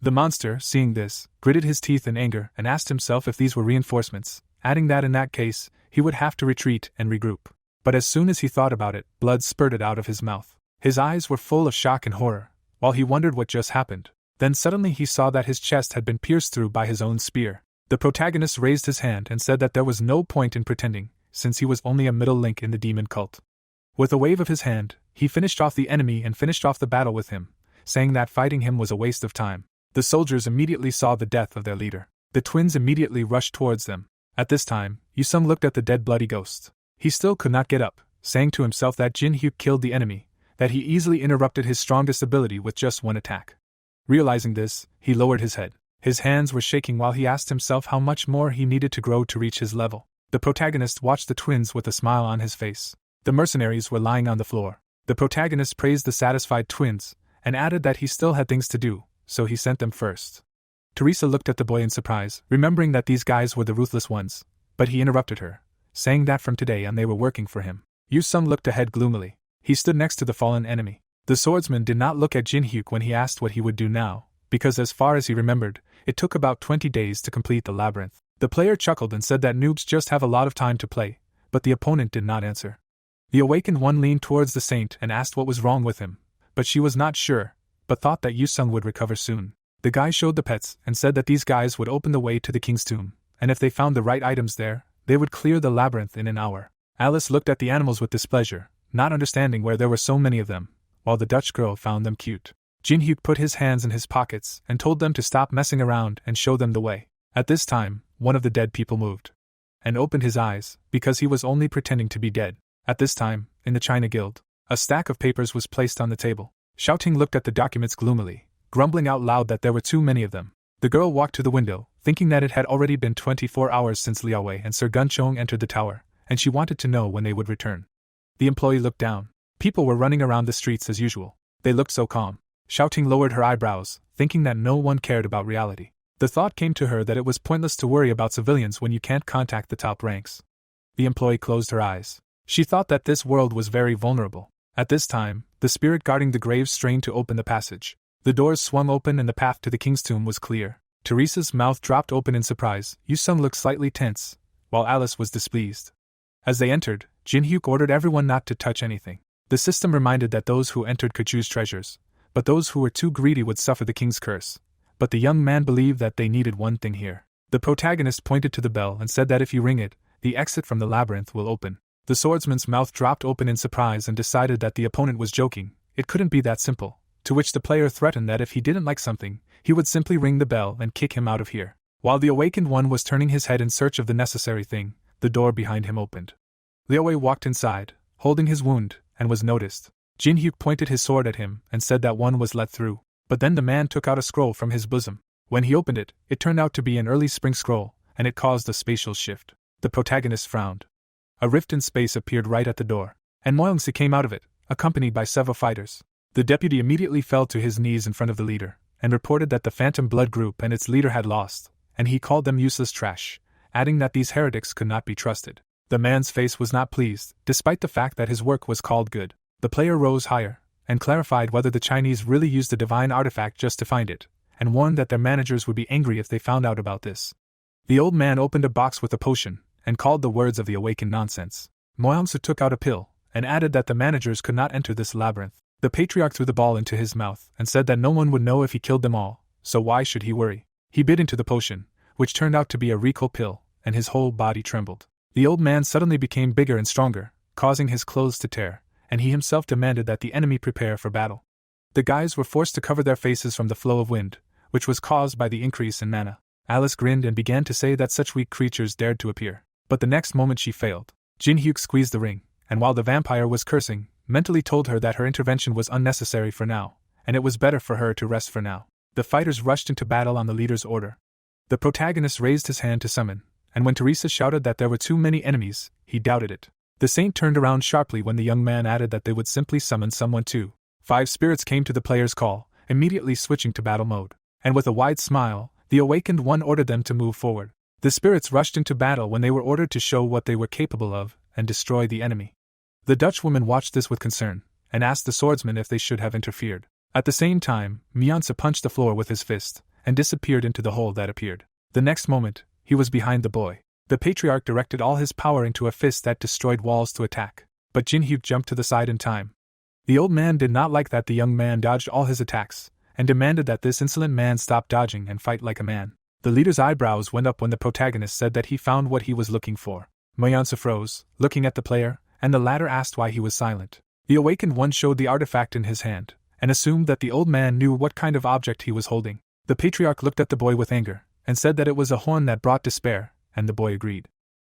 The monster, seeing this, gritted his teeth in anger and asked himself if these were reinforcements, adding that in that case, he would have to retreat and regroup. But as soon as he thought about it, blood spurted out of his mouth. His eyes were full of shock and horror, while he wondered what just happened. Then suddenly he saw that his chest had been pierced through by his own spear. The protagonist raised his hand and said that there was no point in pretending, since he was only a middle link in the demon cult. With a wave of his hand, he finished off the enemy and finished off the battle with him, saying that fighting him was a waste of time. The soldiers immediately saw the death of their leader. The twins immediately rushed towards them. At this time, Yusung looked at the dead bloody ghost. He still could not get up, saying to himself that Jin Hyuk killed the enemy, that he easily interrupted his strongest ability with just one attack. Realizing this, he lowered his head. His hands were shaking while he asked himself how much more he needed to grow to reach his level. The protagonist watched the twins with a smile on his face. The mercenaries were lying on the floor. The protagonist praised the satisfied twins, and added that he still had things to do, so he sent them first. Teresa looked at the boy in surprise, remembering that these guys were the ruthless ones, but he interrupted her, saying that from today on they were working for him. Yu-sung looked ahead gloomily. He stood next to the fallen enemy. The swordsman did not look at Jin Hyuk when he asked what he would do now, because as far as he remembered, it took about 20 days to complete the labyrinth. The player chuckled and said that noobs just have a lot of time to play, but the opponent did not answer. The awakened one leaned towards the saint and asked what was wrong with him, but she was not sure, but thought that Yu-sung would recover soon. The guy showed the pets and said that these guys would open the way to the king's tomb, and if they found the right items there, they would clear the labyrinth in an hour. Alice looked at the animals with displeasure, not understanding where there were so many of them, while the Dutch girl found them cute. Jin Hyuk put his hands in his pockets and told them to stop messing around and show them the way. At this time, one of the dead people moved and opened his eyes, because he was only pretending to be dead. At this time, in the China Guild, a stack of papers was placed on the table. Xiaoting looked at the documents gloomily, grumbling out loud that there were too many of them. The girl walked to the window, thinking that it had already been 24 hours since Liao Wei and Sir Gunchong entered the tower, and she wanted to know when they would return. The employee looked down. People were running around the streets as usual. They looked so calm. Xiaoting lowered her eyebrows, thinking that no one cared about reality. The thought came to her that it was pointless to worry about civilians when you can't contact the top ranks. The employee closed her eyes. She thought that this world was very vulnerable. At this time, the spirit guarding the graves strained to open the passage. The doors swung open and the path to the king's tomb was clear. Teresa's mouth dropped open in surprise. Yu-sung looked slightly tense, while Alice was displeased. As they entered, Jin Hyuk ordered everyone not to touch anything. The system reminded that those who entered could choose treasures, but those who were too greedy would suffer the king's curse. But the young man believed that they needed one thing here. The protagonist pointed to the bell and said that if you ring it, the exit from the labyrinth will open. The swordsman's mouth dropped open in surprise and decided that the opponent was joking. It couldn't be that simple, to which the player threatened that if he didn't like something, he would simply ring the bell and kick him out of here. While the awakened one was turning his head in search of the necessary thing, the door behind him opened. Liao Wei walked inside, holding his wound, and was noticed. Jin Hyuk pointed his sword at him and said that one was let through. But then the man took out a scroll from his bosom. When he opened it, it turned out to be an early spring scroll, and it caused a spatial shift. The protagonist frowned. A rift in space appeared right at the door, and Moyongsi came out of it, accompanied by several fighters. The deputy immediately fell to his knees in front of the leader, and reported that the Phantom Blood Group and its leader had lost, and he called them useless trash, adding that these heretics could not be trusted. The man's face was not pleased, despite the fact that his work was called good. The player rose higher, and clarified whether the Chinese really used a divine artifact just to find it, and warned that their managers would be angry if they found out about this. The old man opened a box with a potion, and called the words of the awakened nonsense. Moyangsu took out a pill, and added that the managers could not enter this labyrinth. The patriarch threw the ball into his mouth, and said that no one would know if he killed them all, so why should he worry? He bit into the potion, which turned out to be a recall pill, and his whole body trembled. The old man suddenly became bigger and stronger, causing his clothes to tear, and he himself demanded that the enemy prepare for battle. The guys were forced to cover their faces from the flow of wind, which was caused by the increase in mana. Alice grinned and began to say that such weak creatures dared to appear, but the next moment she failed. Jin-hyuk squeezed the ring, and while the vampire was cursing, mentally told her that her intervention was unnecessary for now, and it was better for her to rest for now. The fighters rushed into battle on the leader's order. The protagonist raised his hand to summon, and when Teresa shouted that there were too many enemies, he doubted it. The saint turned around sharply when the young man added that they would simply summon someone too. 5 spirits came to the player's call, immediately switching to battle mode, and with a wide smile, the awakened one ordered them to move forward. The spirits rushed into battle when they were ordered to show what they were capable of, and destroy the enemy. The Dutch woman watched this with concern, and asked the swordsman if they should have interfered. At the same time, Myansa punched the floor with his fist, and disappeared into the hole that appeared. The next moment, he was behind the boy. The patriarch directed all his power into a fist that destroyed walls to attack, but Jin-hyuk jumped to the side in time. The old man did not like that the young man dodged all his attacks, and demanded that this insolent man stop dodging and fight like a man. The leader's eyebrows went up when the protagonist said that he found what he was looking for. Myansa froze, looking at the player, and the latter asked why he was silent. The awakened one showed the artifact in his hand, and assumed that the old man knew what kind of object he was holding. The patriarch looked at the boy with anger, and said that it was a horn that brought despair, and the boy agreed.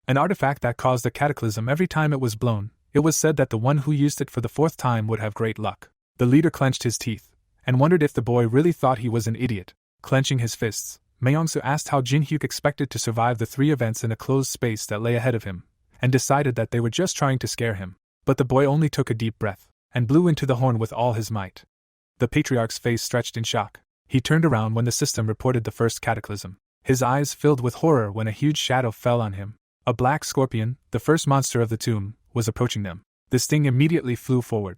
An artifact that caused a cataclysm every time it was blown. It was said that the one who used it for the 4th time would have great luck. The leader clenched his teeth, and wondered if the boy really thought he was an idiot. Clenching his fists, Myeongsu asked how Jin-hyuk expected to survive the 3 events in a closed space that lay ahead of him, and decided that they were just trying to scare him. But the boy only took a deep breath, and blew into the horn with all his might. The patriarch's face stretched in shock. He turned around when the system reported the first cataclysm. His eyes filled with horror when a huge shadow fell on him. A black scorpion, the first monster of the tomb, was approaching them. The sting immediately flew forward.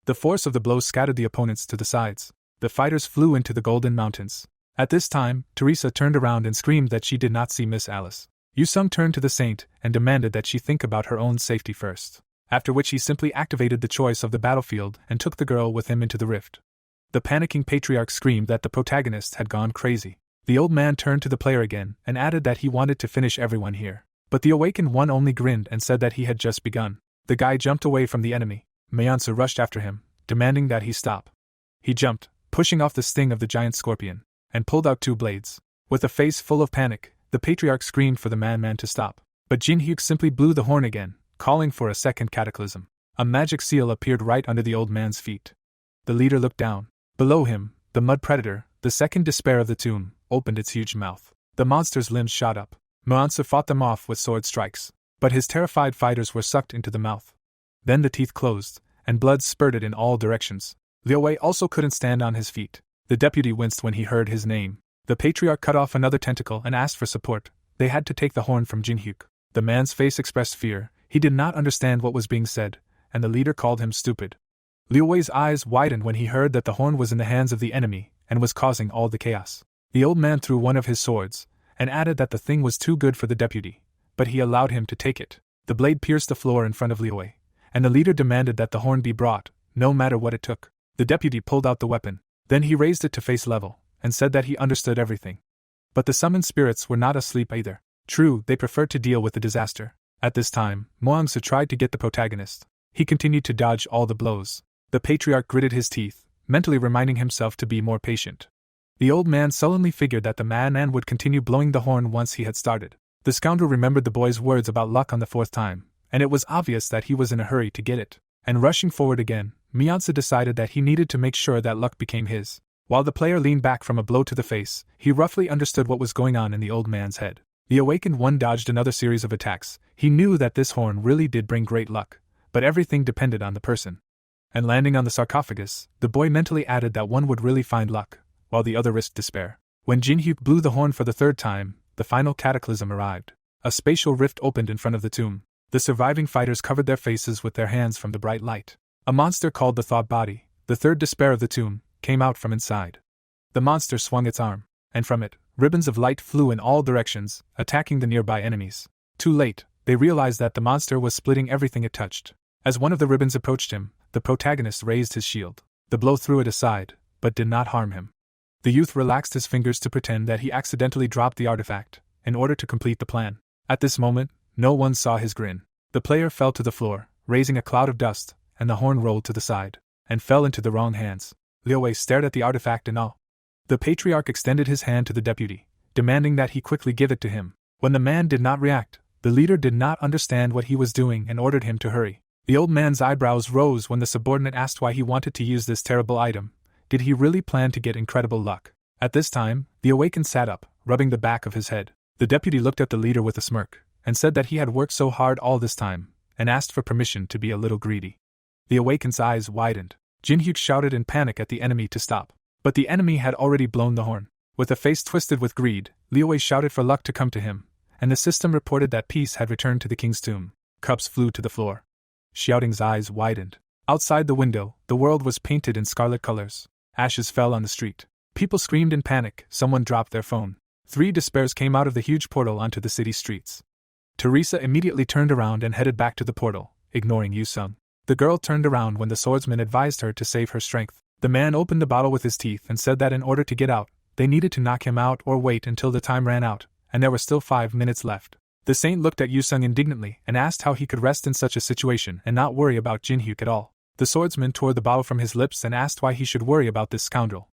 The force of the blow scattered the opponents to the sides. The fighters flew into the Golden Mountains. At this time, Teresa turned around and screamed that she did not see Miss Alice. Yusung turned to the saint and demanded that she think about her own safety first, after which he simply activated the choice of the battlefield and took the girl with him into the rift. The panicking patriarch screamed that the protagonist had gone crazy. The old man turned to the player again and added that he wanted to finish everyone here. But the awakened one only grinned and said that he had just begun. The guy jumped away from the enemy. Myeongsu rushed after him, demanding that he stop. He jumped, pushing off the sting of the giant scorpion, and pulled out 2 blades. With a face full of panic, the patriarch screamed for the man to stop. But Jin-hyuk simply blew the horn again, calling for a second cataclysm. A magic seal appeared right under the old man's feet. The leader looked down. Below him, the mud predator, the second despair of the tomb, opened its huge mouth. The monster's limbs shot up. Myeongsu fought them off with sword strikes, but his terrified fighters were sucked into the mouth. Then the teeth closed, and blood spurted in all directions. Liu Wei also couldn't stand on his feet. The deputy winced when he heard his name. The patriarch cut off another tentacle and asked for support. They had to take the horn from Jin-hyuk. The man's face expressed fear. He did not understand what was being said, and the leader called him stupid. Liu Wei's eyes widened when he heard that the horn was in the hands of the enemy and was causing all the chaos. The old man threw one of his swords, and added that the thing was too good for the deputy, but he allowed him to take it. The blade pierced the floor in front of Liu Wei, and the leader demanded that the horn be brought, no matter what it took. The deputy pulled out the weapon. Then he raised it to face level, and said that he understood everything. But the summoned spirits were not asleep either. True, they preferred to deal with the disaster. At this time, Myeongsu tried to get the protagonist. He continued to dodge all the blows. The patriarch gritted his teeth, mentally reminding himself to be more patient. The old man sullenly figured that the madman would continue blowing the horn once he had started. The scoundrel remembered the boy's words about luck on the 4th time, and it was obvious that he was in a hurry to get it. And rushing forward again, Myeongsu decided that he needed to make sure that luck became his. While the player leaned back from a blow to the face, he roughly understood what was going on in the old man's head. The awakened one dodged another series of attacks. He knew that this horn really did bring great luck, but everything depended on the person. And landing on the sarcophagus, the boy mentally added that one would really find luck, while the other risked despair. When Jinhyuk blew the horn for the third time, the final cataclysm arrived. A spatial rift opened in front of the tomb. The surviving fighters covered their faces with their hands from the bright light. A monster called the Thought Body, the third despair of the tomb, came out from inside. The monster swung its arm, and from it, ribbons of light flew in all directions, attacking the nearby enemies. Too late, they realized that the monster was splitting everything it touched. As one of the ribbons approached him, the protagonist raised his shield. The blow threw it aside, but did not harm him. The youth relaxed his fingers to pretend that he accidentally dropped the artifact, in order to complete the plan. At this moment, no one saw his grin. The player fell to the floor, raising a cloud of dust, and the horn rolled to the side, and fell into the wrong hands. Liu Wei stared at the artifact in awe. The patriarch extended his hand to the deputy, demanding that he quickly give it to him. When the man did not react, the leader did not understand what he was doing and ordered him to hurry. The old man's eyebrows rose when the subordinate asked why he wanted to use this terrible item. Did he really plan to get incredible luck? At this time, the awakened sat up, rubbing the back of his head. The deputy looked at the leader with a smirk, and said that he had worked so hard all this time, and asked for permission to be a little greedy. The awakened's eyes widened. Jinhyuk shouted in panic at the enemy to stop. But the enemy had already blown the horn. With a face twisted with greed, Liu Wei shouted for luck to come to him, and the system reported that peace had returned to the king's tomb. Cups flew to the floor. Xiaoting's eyes widened. Outside the window, the world was painted in scarlet colors. Ashes fell on the street. People screamed in panic, someone dropped their phone. 3 despairs came out of the huge portal onto the city streets. Teresa immediately turned around and headed back to the portal, ignoring Yu Sung. The girl turned around when the swordsman advised her to save her strength. The man opened the bottle with his teeth and said that in order to get out, they needed to knock him out or wait until the time ran out, and there were still 5 minutes left. The saint looked at Yu Sung indignantly and asked how he could rest in such a situation and not worry about Jinhyuk at all. The swordsman tore the bottle from his lips and asked why he should worry about this scoundrel.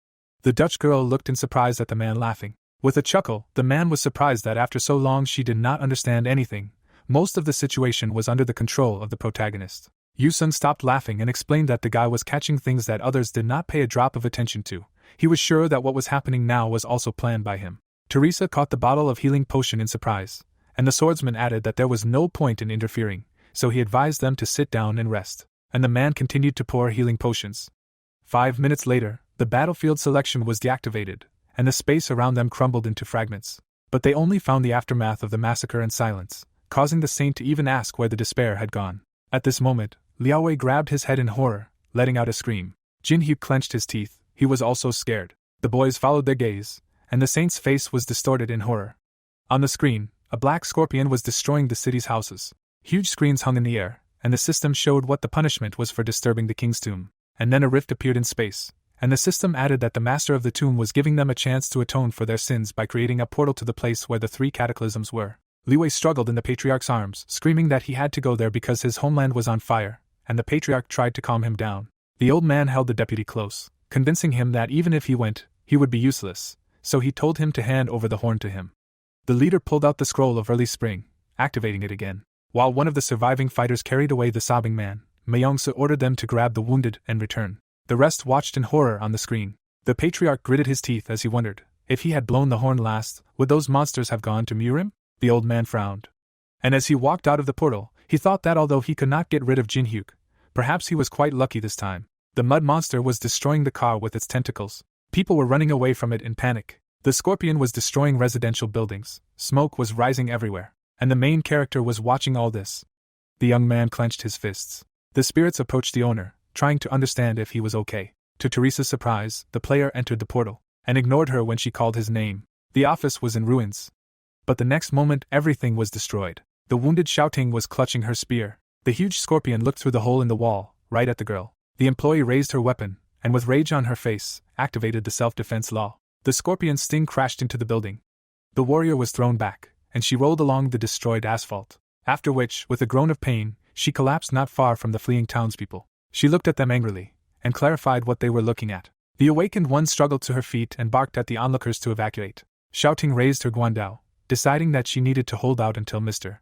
The Dutch girl looked in surprise at the man laughing. With a chuckle, the man was surprised that after so long she did not understand anything. Most of the situation was under the control of the protagonist. Yu Sung stopped laughing and explained that the guy was catching things that others did not pay a drop of attention to. He was sure that what was happening now was also planned by him. Teresa caught the bottle of healing potion in surprise, and the swordsman added that there was no point in interfering, so he advised them to sit down and rest. And the man continued to pour healing potions. 5 minutes later, the battlefield selection was deactivated, and the space around them crumbled into fragments. But they only found the aftermath of the massacre in silence, causing the saint to even ask where the despair had gone. At this moment, Liu Wei grabbed his head in horror, letting out a scream. Jinhyuk clenched his teeth. He was also scared. The boys followed their gaze, and the saint's face was distorted in horror. On the screen, a black scorpion was destroying the city's houses. Huge screens hung in the air, and the system showed what the punishment was for disturbing the king's tomb. And then a rift appeared in space, and the system added that the master of the tomb was giving them a chance to atone for their sins by creating a portal to the place where the 3 cataclysms were. Liu Wei struggled in the patriarch's arms, screaming that he had to go there because his homeland was on fire, and the patriarch tried to calm him down. The old man held the deputy close, convincing him that even if he went, he would be useless, so he told him to hand over the horn to him. The leader pulled out the scroll of early spring, activating it again. While one of the surviving fighters carried away the sobbing man, Mayongsu ordered them to grab the wounded and return. The rest watched in horror on the screen. The patriarch gritted his teeth as he wondered, if he had blown the horn last, would those monsters have gone to Murim? The old man frowned. And as he walked out of the portal, he thought that although he could not get rid of Jinhyuk, perhaps he was quite lucky this time. The mud monster was destroying the car with its tentacles. People were running away from it in panic. The scorpion was destroying residential buildings. Smoke was rising everywhere. And the main character was watching all this. The young man clenched his fists. The spirits approached the owner, trying to understand if he was okay. To Teresa's surprise, the player entered the portal, and ignored her when she called his name. The office was in ruins. But the next moment everything was destroyed. The wounded Xiaoting was clutching her spear. The huge scorpion looked through the hole in the wall, right at the girl. The employee raised her weapon, and with rage on her face, activated the self-defense law. The scorpion's sting crashed into the building. The warrior was thrown back, and she rolled along the destroyed asphalt. After which, with a groan of pain, she collapsed not far from the fleeing townspeople. She looked at them angrily, and clarified what they were looking at. The awakened one struggled to her feet and barked at the onlookers to evacuate. Xiaoting raised her guandao, deciding that she needed to hold out until Mr.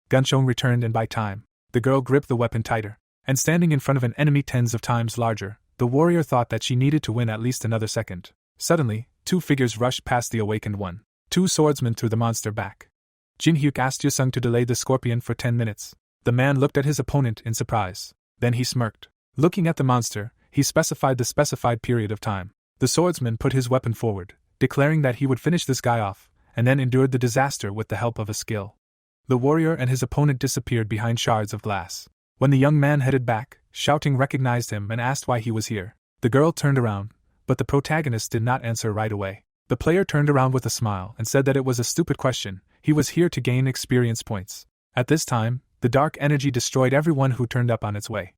Gunchong returned and by time. The girl gripped the weapon tighter, and standing in front of an enemy tens of times larger, the warrior thought that she needed to win at least another second. Suddenly, 2 figures rushed past the awakened one. 2 swordsmen threw the monster back. Jinhyuk asked Yusung to delay the scorpion for 10 minutes. The man looked at his opponent in surprise. Then he smirked. Looking at the monster, he specified the specified period of time. The swordsman put his weapon forward, declaring that he would finish this guy off, and then endured the disaster with the help of a skill. The warrior and his opponent disappeared behind shards of glass. When the young man headed back, shouting recognized him and asked why he was here. The girl turned around, but the protagonist did not answer right away. The player turned around with a smile and said that it was a stupid question, he was here to gain experience points. At this time, the dark energy destroyed everyone who turned up on its way.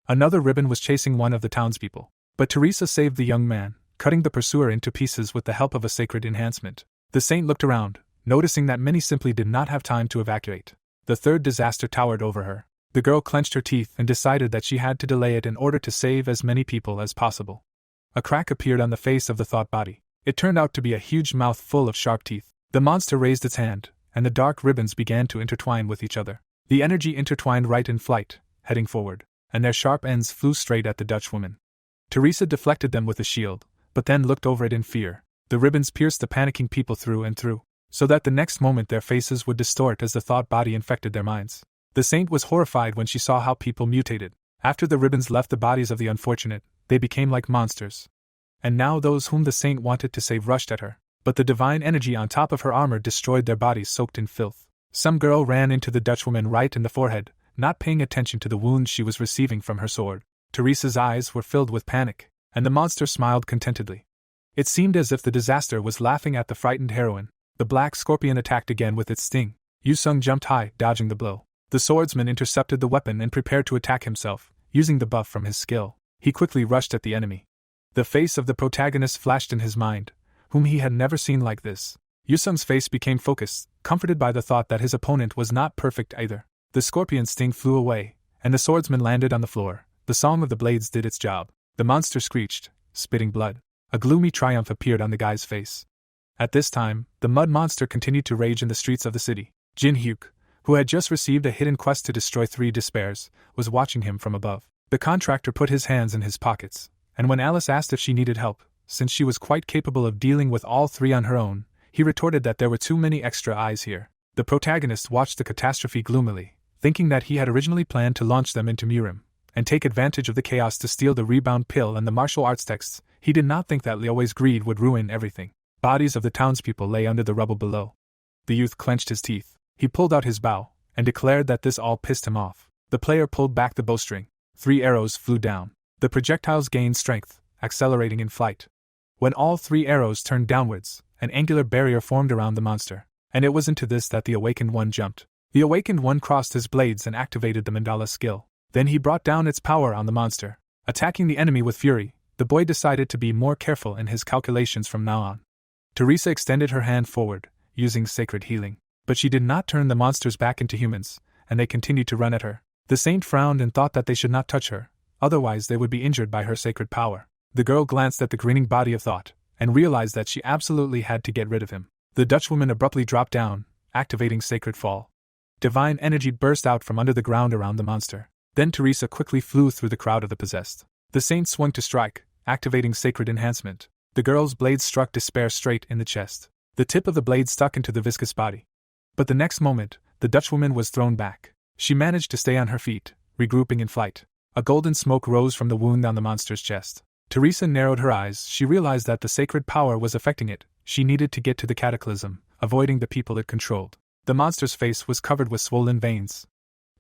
Another ribbon was chasing one of the townspeople, but Teresa saved the young man, cutting the pursuer into pieces with the help of a sacred enhancement. The saint looked around, noticing that many simply did not have time to evacuate. The third disaster towered over her. The girl clenched her teeth and decided that she had to delay it in order to save as many people as possible. A crack appeared on the face of the thought body. It turned out to be a huge mouth full of sharp teeth. The monster raised its hand, and the dark ribbons began to intertwine with each other. The energy intertwined right in flight, heading forward, and their sharp ends flew straight at the Dutch woman. Teresa deflected them with a shield, but then looked over it in fear. The ribbons pierced the panicking people through and through, so that the next moment their faces would distort as the thought body infected their minds. The saint was horrified when she saw how people mutated. After the ribbons left the bodies of the unfortunate, they became like monsters. And now those whom the saint wanted to save rushed at her, but the divine energy on top of her armor destroyed their bodies soaked in filth. Some girl ran into the Dutchwoman right in the forehead, not paying attention to the wounds she was receiving from her sword. Teresa's eyes were filled with panic, and the monster smiled contentedly. It seemed as if the disaster was laughing at the frightened heroine. The black scorpion attacked again with its sting. Yu-sung jumped high, dodging the blow. The swordsman intercepted the weapon and prepared to attack himself, using the buff from his skill. He quickly rushed at the enemy. The face of the protagonist flashed in his mind, whom he had never seen like this. Yu-sung's face became focused, comforted by the thought that his opponent was not perfect either. The scorpion's sting flew away, and the swordsman landed on the floor. The song of the blades did its job. The monster screeched, spitting blood. A gloomy triumph appeared on the guy's face. At this time, the mud monster continued to rage in the streets of the city. Jin Hyuk, who had just received a hidden quest to destroy 3 despairs, was watching him from above. The contractor put his hands in his pockets, and when Alice asked if she needed help, since she was quite capable of dealing with all 3 on her own, he retorted that there were too many extra eyes here. The protagonist watched the catastrophe gloomily, thinking that he had originally planned to launch them into Murim, and take advantage of the chaos to steal the rebound pill and the martial arts texts. He did not think that Liu Wei's greed would ruin everything. Bodies of the townspeople lay under the rubble below. The youth clenched his teeth. He pulled out his bow, and declared that this all pissed him off. The player pulled back the bowstring. 3 arrows flew down. The projectiles gained strength, accelerating in flight. When all 3 arrows turned downwards, an angular barrier formed around the monster, and it was into this that the awakened one jumped. The awakened one crossed his blades and activated the mandala skill. Then he brought down its power on the monster. Attacking the enemy with fury, the boy decided to be more careful in his calculations from now on. Teresa extended her hand forward, using sacred healing. But she did not turn the monsters back into humans, and they continued to run at her. The saint frowned and thought that they should not touch her, otherwise they would be injured by her sacred power. The girl glanced at the grinning body of Thought, and realized that she absolutely had to get rid of him. The Dutchwoman abruptly dropped down, activating Sacred Fall. Divine energy burst out from under the ground around the monster. Then Teresa quickly flew through the crowd of the possessed. The saint swung to strike, activating Sacred Enhancement. The girl's blade struck Despair straight in the chest. The tip of the blade stuck into the viscous body. But the next moment, the Dutchwoman was thrown back. She managed to stay on her feet, regrouping in flight. A golden smoke rose from the wound on the monster's chest. Teresa narrowed her eyes. She realized that the sacred power was affecting it. She needed to get to the cataclysm, avoiding the people it controlled. The monster's face was covered with swollen veins.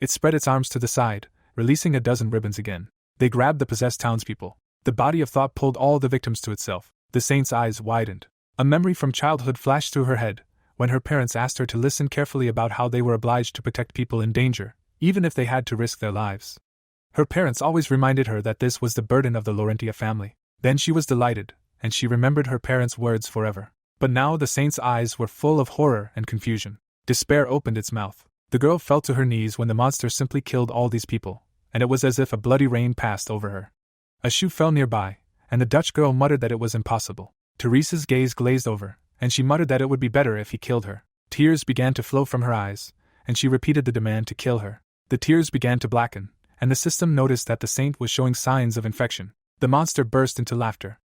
It spread its arms to the side, releasing a dozen ribbons again. They grabbed the possessed townspeople. The body of Thought pulled all the victims to itself. The saint's eyes widened. A memory from childhood flashed through her head, when her parents asked her to listen carefully about how they were obliged to protect people in danger, even if they had to risk their lives. Her parents always reminded her that this was the burden of the Laurentia family. Then she was delighted, and she remembered her parents' words forever. But now the saint's eyes were full of horror and confusion. Despair opened its mouth. The girl fell to her knees when the monster simply killed all these people, and it was as if a bloody rain passed over her. A shoe fell nearby, and the Dutch girl muttered that it was impossible. Teresa's gaze glazed over, and she muttered that it would be better if he killed her. Tears began to flow from her eyes, and she repeated the demand to kill her. The tears began to blacken, and the system noticed that the saint was showing signs of infection. The monster burst into laughter.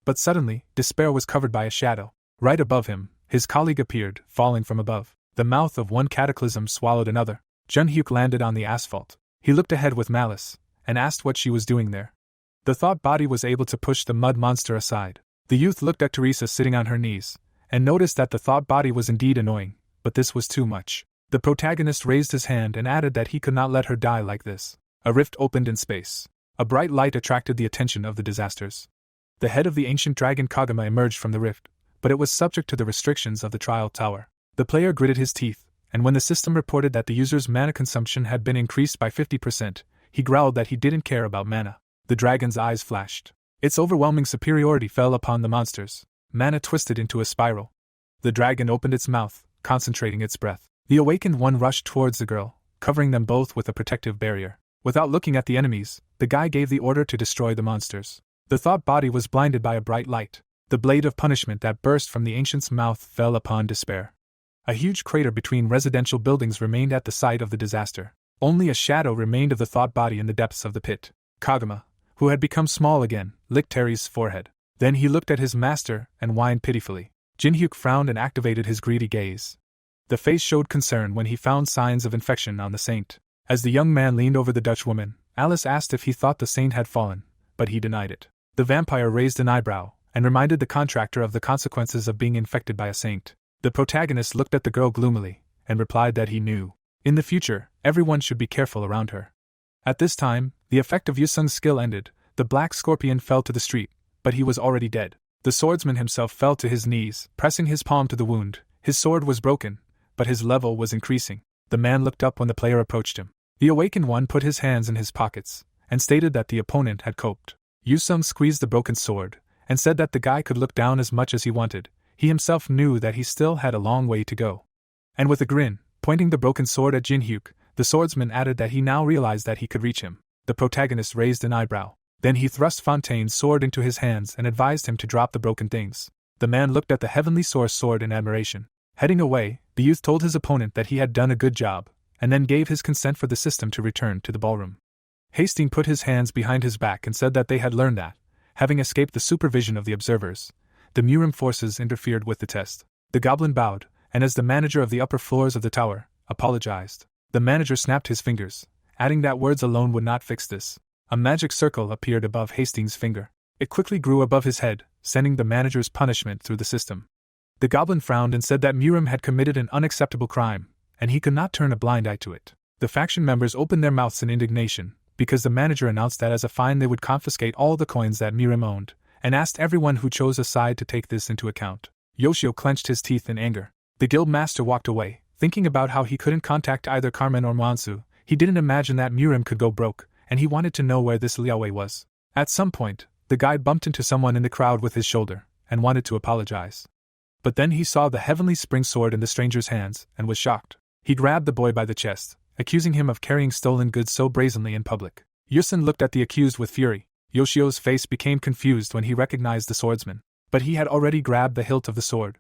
But suddenly, Despair was covered by a shadow. Right above him, his colleague appeared, falling from above. The mouth of one cataclysm swallowed another. Jun Hyuk landed on the asphalt. He looked ahead with malice, and asked what she was doing there. The thought body was able to push the mud monster aside. The youth looked at Teresa sitting on her knees, and noticed that the thought body was indeed annoying, but this was too much. The protagonist raised his hand and added that he could not let her die like this. A rift opened in space. A bright light attracted the attention of the disasters. The head of the ancient dragon Kagama emerged from the rift, but it was subject to the restrictions of the trial tower. The player gritted his teeth, and when the system reported that the user's mana consumption had been increased by 50%, he growled that he didn't care about mana. The dragon's eyes flashed. Its overwhelming superiority fell upon the monsters. Mana twisted into a spiral. The dragon opened its mouth, concentrating its breath. The awakened one rushed towards the girl, covering them both with a protective barrier. Without looking at the enemies, the guy gave the order to destroy the monsters. The thought body was blinded by a bright light. The blade of punishment that burst from the ancient's mouth fell upon despair. A huge crater between residential buildings remained at the site of the disaster. Only a shadow remained of the thought body in the depths of the pit. Kagama, who had become small again, licked Terry's forehead. Then he looked at his master and whined pitifully. Jinhyuk frowned and activated his greedy gaze. The face showed concern when he found signs of infection on the saint. As the young man leaned over the Dutch woman, Alice asked if he thought the saint had fallen, but he denied it. The vampire raised an eyebrow and reminded the contractor of the consequences of being infected by a saint. The protagonist looked at the girl gloomily and replied that he knew. In the future, everyone should be careful around her. At this time, the effect of Yusung's skill ended. The black scorpion fell to the street, but he was already dead. The swordsman himself fell to his knees, pressing his palm to the wound. His sword was broken, but his level was increasing. The man looked up when the player approached him. The awakened one put his hands in his pockets and stated that the opponent had coped. Yusung squeezed the broken sword and said that the guy could look down as much as he wanted. He himself knew that he still had a long way to go. And with a grin, pointing the broken sword at Jinhyuk, the swordsman added that he now realized that he could reach him. The protagonist raised an eyebrow. Then he thrust Fontaine's sword into his hands and advised him to drop the broken things. The man looked at the Heavenly Source sword in admiration. Heading away, the youth told his opponent that he had done a good job, and then gave his consent for the system to return to the ballroom. Hastings put his hands behind his back and said that they had learned that, having escaped the supervision of the observers, the Murim forces interfered with the test. The goblin bowed, and as the manager of the upper floors of the tower, apologized. The manager snapped his fingers, adding that words alone would not fix this. A magic circle appeared above Hastings' finger. It quickly grew above his head, sending the manager's punishment through the system. The goblin frowned and said that Murim had committed an unacceptable crime, and he could not turn a blind eye to it. The faction members opened their mouths in indignation, because the manager announced that as a fine they would confiscate all the coins that Murim owned, and asked everyone who chose a side to take this into account. Yoshio clenched his teeth in anger. The guild master walked away, thinking about how he couldn't contact either Carmen or Mansu. He didn't imagine that Murim could go broke, and he wanted to know where this Liaowei was. At some point, the guide bumped into someone in the crowd with his shoulder, and wanted to apologize. But then he saw the heavenly spring sword in the stranger's hands, and was shocked. He grabbed the boy by the chest, accusing him of carrying stolen goods so brazenly in public. Yusun looked at the accused with fury. Yoshio's face became confused when he recognized the swordsman, but he had already grabbed the hilt of the sword.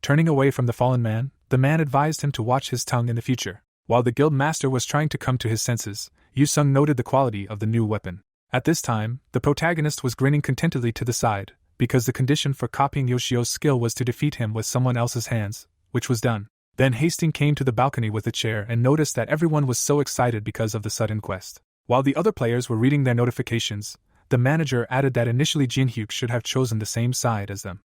Turning away from the fallen man, the man advised him to watch his tongue in the future. While the guild master was trying to come to his senses, Yusung noted the quality of the new weapon. At this time, the protagonist was grinning contentedly to the side, because the condition for copying Yoshio's skill was to defeat him with someone else's hands, which was done. Then Hastings came to the balcony with a chair and noticed that everyone was so excited because of the sudden quest. While the other players were reading their notifications, the manager added that initially Jinhyuk should have chosen the same side as them.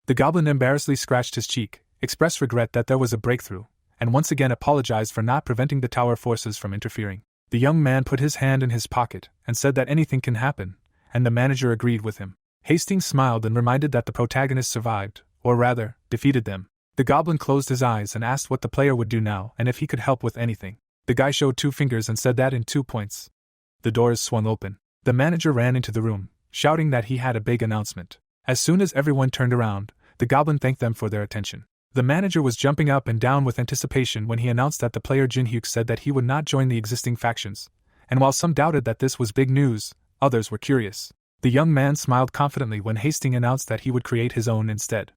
The goblin embarrassedly scratched his cheek, expressed regret that there was a breakthrough, and once again apologized for not preventing the tower forces from interfering. The young man put his hand in his pocket and said that anything can happen, and the manager agreed with him. Hastings smiled and reminded that the protagonist survived, or rather, defeated them. The goblin closed his eyes and asked what the player would do now and if he could help with anything. The guy showed 2 fingers and said that in 2 points. The doors swung open. The manager ran into the room, shouting that he had a big announcement. As soon as everyone turned around, the goblin thanked them for their attention. The manager was jumping up and down with anticipation when he announced that the player Jinhyuk said that he would not join the existing factions, and while some doubted that this was big news, others were curious. The young man smiled confidently when Hastings announced that he would create his own instead.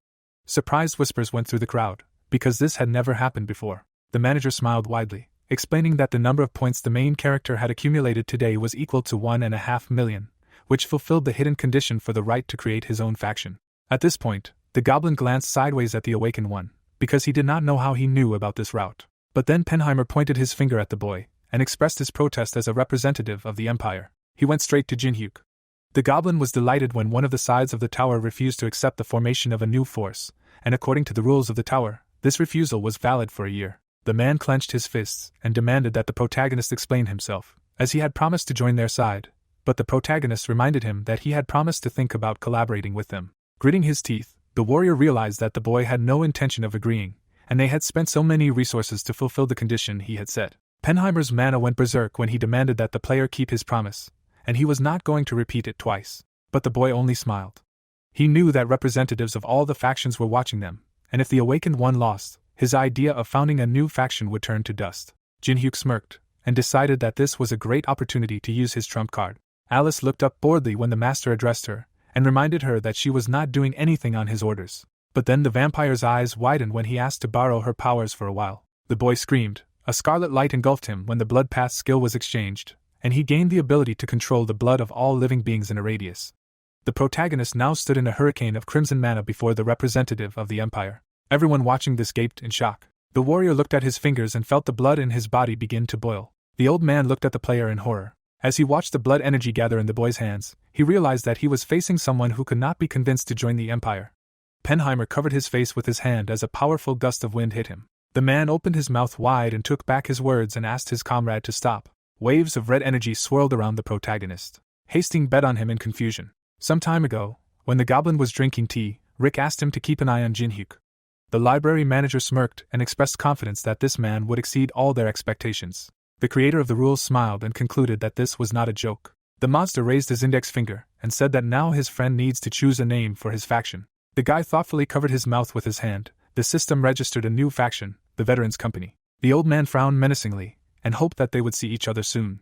Surprised whispers went through the crowd, because this had never happened before. The manager smiled widely, explaining that the number of points the main character had accumulated today was equal to 1.5 million, which fulfilled the hidden condition for the right to create his own faction. At this point, the goblin glanced sideways at the awakened one, because he did not know how he knew about this route. But then Penheimer pointed his finger at the boy, and expressed his protest as a representative of the Empire. He went straight to Jinhyuk. The goblin was delighted when one of the sides of the tower refused to accept the formation of a new force, and according to the rules of the tower, this refusal was valid for a year. The man clenched his fists and demanded that the protagonist explain himself, as he had promised to join their side, but the protagonist reminded him that he had promised to think about collaborating with them. Gritting his teeth, the warrior realized that the boy had no intention of agreeing, and they had spent so many resources to fulfill the condition he had set. Penheimer's mana went berserk when he demanded that the player keep his promise, and he was not going to repeat it twice. But the boy only smiled. He knew that representatives of all the factions were watching them, and if the awakened one lost, his idea of founding a new faction would turn to dust. Jinhyuk smirked, and decided that this was a great opportunity to use his trump card. Alice looked up boredly when the master addressed her, and reminded her that she was not doing anything on his orders. But then the vampire's eyes widened when he asked to borrow her powers for a while. The boy screamed. A scarlet light engulfed him when the blood path skill was exchanged, and he gained the ability to control the blood of all living beings in a radius. The protagonist now stood in a hurricane of crimson mana before the representative of the Empire. Everyone watching this gaped in shock. The warrior looked at his fingers and felt the blood in his body begin to boil. The old man looked at the player in horror. As he watched the blood energy gather in the boy's hands, he realized that he was facing someone who could not be convinced to join the Empire. Penheimer covered his face with his hand as a powerful gust of wind hit him. The man opened his mouth wide and took back his words and asked his comrade to stop. Waves of red energy swirled around the protagonist. Hastings bet on him in confusion. Some time ago, when the goblin was drinking tea, Rick asked him to keep an eye on Jinhyuk. The library manager smirked and expressed confidence that this man would exceed all their expectations. The creator of the rules smiled and concluded that this was not a joke. The monster raised his index finger and said that now his friend needs to choose a name for his faction. The guy thoughtfully covered his mouth with his hand. The system registered a new faction, the Veterans Company. The old man frowned menacingly and hoped that they would see each other soon.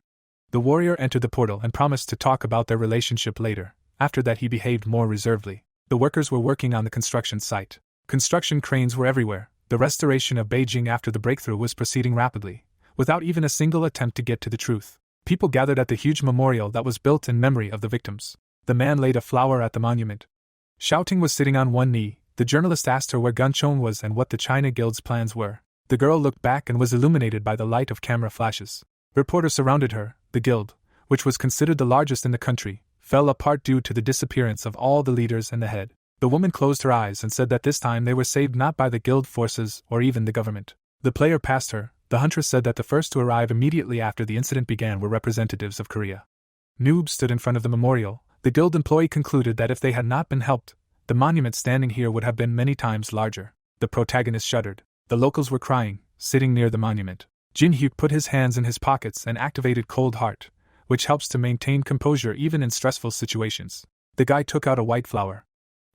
The warrior entered the portal and promised to talk about their relationship later. After that he behaved more reservedly. The workers were working on the construction site. Construction cranes were everywhere. The restoration of Beijing after the breakthrough was proceeding rapidly, without even a single attempt to get to the truth. People gathered at the huge memorial that was built in memory of the victims. The man laid a flower at the monument. Shouting was sitting on one knee. The journalist asked her where Gunchong was and what the China Guild's plans were. The girl looked back and was illuminated by the light of camera flashes. Reporters surrounded her. The guild, which was considered the largest in the country, fell apart due to the disappearance of all the leaders and the head. The woman closed her eyes and said that this time they were saved not by the guild forces or even the government. The player passed her. The huntress said that the first to arrive immediately after the incident began were representatives of Korea. Noob stood in front of the memorial. The guild employee concluded that if they had not been helped, the monument standing here would have been many times larger. The protagonist shuddered. The locals were crying, sitting near the monument. Jinhyuk put his hands in his pockets and activated Cold Heart, which helps to maintain composure even in stressful situations. The guy took out a white flower.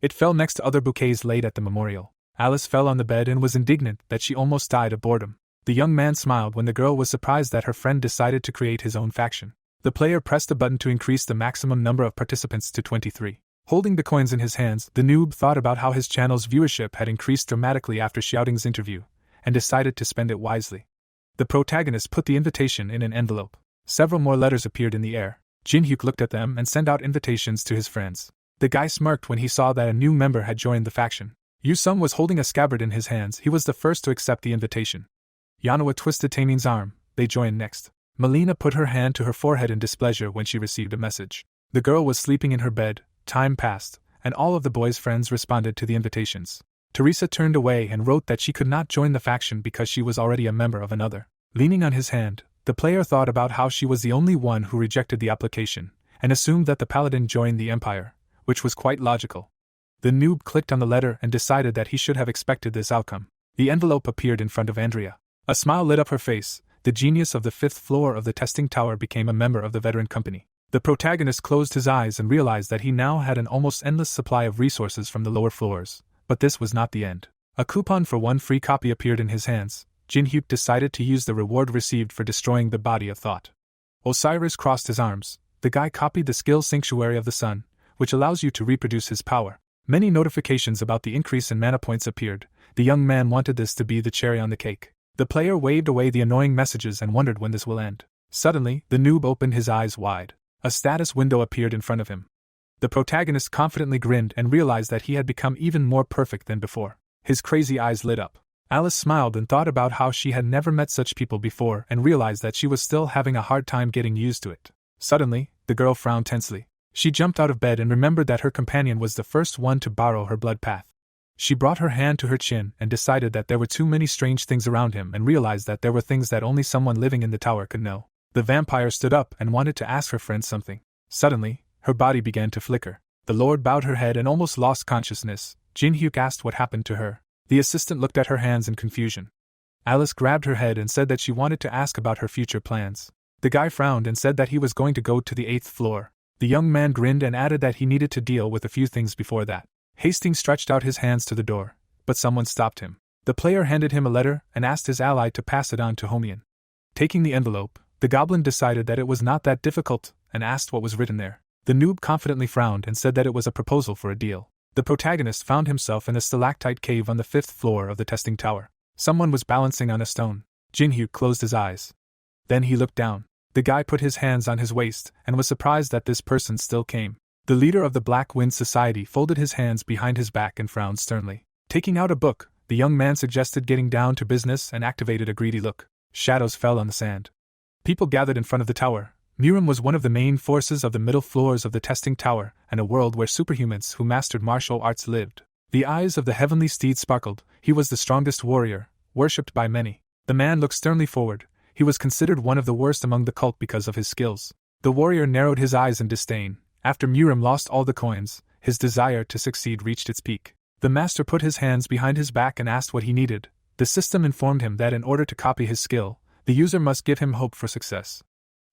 It fell next to other bouquets laid at the memorial. Alice fell on the bed and was indignant that she almost died of boredom. The young man smiled when the girl was surprised that her friend decided to create his own faction. The player pressed a button to increase the maximum number of participants to 23. Holding the coins in his hands, the noob thought about how his channel's viewership had increased dramatically after Xiaoting's interview, and decided to spend it wisely. The protagonist put the invitation in an envelope. Several more letters appeared in the air. Jinhyuk looked at them and sent out invitations to his friends. The guy smirked when he saw that a new member had joined the faction. Yu-sung was holding a scabbard in his hands. He was the first to accept the invitation. Yanawa twisted Taeming's arm. They joined next. Melina put her hand to her forehead in displeasure when she received a message. The girl was sleeping in her bed. Time passed, and all of the boys' friends responded to the invitations. Teresa turned away and wrote that she could not join the faction because she was already a member of another. Leaning on his hand, the player thought about how she was the only one who rejected the application, and assumed that the paladin joined the Empire, which was quite logical. The noob clicked on the letter and decided that he should have expected this outcome. The envelope appeared in front of Andrea. A smile lit up her face. The genius of the 5th floor of the testing tower became a member of the veteran company. The protagonist closed his eyes and realized that he now had an almost endless supply of resources from the lower floors. But this was not the end. A coupon for one free copy appeared in his hands. Jinhyuk decided to use the reward received for destroying the body of thought. Osiris crossed his arms. The guy copied the skill Sanctuary of the Sun, which allows you to reproduce his power. Many notifications about the increase in mana points appeared. The young man wanted this to be the cherry on the cake. The player waved away the annoying messages and wondered when this will end. Suddenly, the noob opened his eyes wide. A status window appeared in front of him. The protagonist confidently grinned and realized that he had become even more perfect than before. His crazy eyes lit up. Alice smiled and thought about how she had never met such people before and realized that she was still having a hard time getting used to it. Suddenly, The girl frowned tensely. She jumped out of bed and remembered that her companion was the first one to borrow her blood path. She brought her hand to her chin and decided that there were too many strange things around him and realized that there were things that only someone living in the tower could know. The vampire stood up and wanted to ask her friend something. Suddenly, her body began to flicker. The lord bowed her head and almost lost consciousness. Jin Hyuk asked what happened to her. The assistant looked at her hands in confusion. Alice grabbed her head and said that she wanted to ask about her future plans. The guy frowned and said that he was going to go to the 8th floor. The young man grinned and added that he needed to deal with a few things before that. Hastings stretched out his hands to the door, but someone stopped him. The player handed him a letter and asked his ally to pass it on to Homian. Taking the envelope, the goblin decided that it was not that difficult and asked what was written there. The noob confidently frowned and said that it was a proposal for a deal. The protagonist found himself in a stalactite cave on the 5th floor of the testing tower. Someone was balancing on a stone. Jinhyuk closed his eyes. Then he looked down. The guy put his hands on his waist and was surprised that this person still came. The leader of the Black Wind Society folded his hands behind his back and frowned sternly. Taking out a book, the young man suggested getting down to business and activated a greedy look. Shadows fell on the sand. People gathered in front of the tower. Miram was one of the main forces of the middle floors of the testing tower and a world where superhumans who mastered martial arts lived. The eyes of the heavenly steed sparkled. He was the strongest warrior, worshipped by many. The man looked sternly forward. He was considered one of the worst among the cult because of his skills. The warrior narrowed his eyes in disdain. After Miram lost all the coins, his desire to succeed reached its peak. The master put his hands behind his back and asked what he needed. The system informed him that in order to copy his skill, the user must give him hope for success.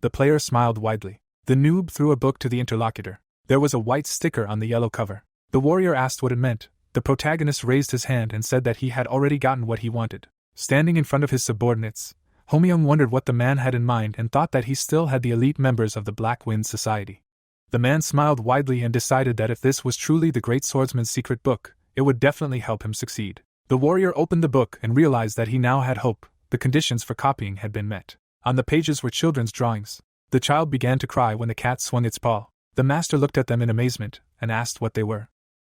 The player smiled widely. The noob threw a book to the interlocutor. There was a white sticker on the yellow cover. The warrior asked what it meant. The protagonist raised his hand and said that he had already gotten what he wanted. Standing in front of his subordinates, Homyeong wondered what the man had in mind and thought that he still had the elite members of the Black Wind Society. The man smiled widely and decided that if this was truly the great swordsman's secret book, it would definitely help him succeed. The warrior opened the book and realized that he now had hope. The conditions for copying had been met. On the pages were children's drawings. The child began to cry when the cat swung its paw. The master looked at them in amazement and asked what they were.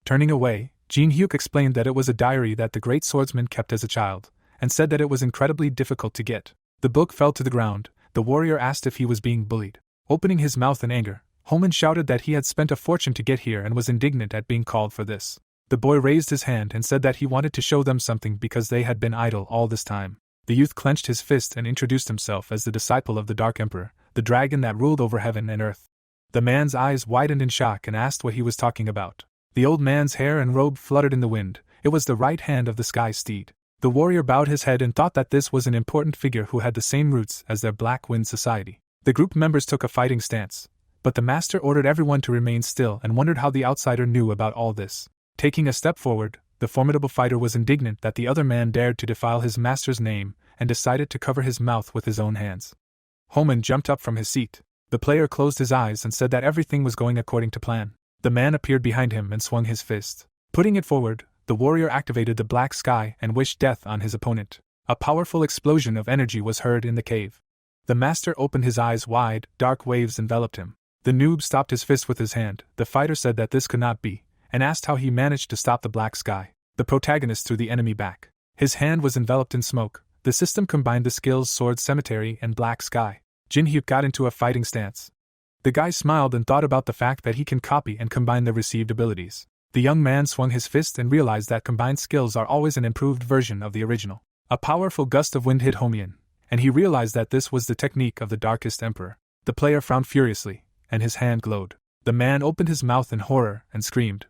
Turning away, Jin Hyuk explained that it was a diary that the great swordsman kept as a child, and said that it was incredibly difficult to get. The book fell to the ground. The warrior asked if he was being bullied. Opening his mouth in anger, Homan shouted that he had spent a fortune to get here and was indignant at being called for this. The boy raised his hand and said that he wanted to show them something because they had been idle all this time. The youth clenched his fist and introduced himself as the disciple of the Dark Emperor, the dragon that ruled over heaven and earth. The man's eyes widened in shock and asked what he was talking about. The old man's hair and robe fluttered in the wind. It was the right hand of the sky steed. The warrior bowed his head and thought that this was an important figure who had the same roots as their Black Wind Society. The group members took a fighting stance, but the master ordered everyone to remain still and wondered how the outsider knew about all this. Taking a step forward, the formidable fighter was indignant that the other man dared to defile his master's name and decided to cover his mouth with his own hands. Homan jumped up from his seat. The player closed his eyes and said that everything was going according to plan. The man appeared behind him and swung his fist. Putting it forward, the warrior activated the black sky and wished death on his opponent. A powerful explosion of energy was heard in the cave. The master opened his eyes wide, dark waves enveloped him. The noob stopped his fist with his hand. The fighter said that this could not be, and asked how he managed to stop the black sky. The protagonist threw the enemy back. His hand was enveloped in smoke. The system combined the skills Sword Cemetery and Black Sky. Jinhyuk got into a fighting stance. The guy smiled and thought about the fact that he can copy and combine the received abilities. The young man swung his fist and realized that combined skills are always an improved version of the original. A powerful gust of wind hit Homian, and he realized that this was the technique of the Darkest Emperor. The player frowned furiously, and his hand glowed. The man opened his mouth in horror and screamed.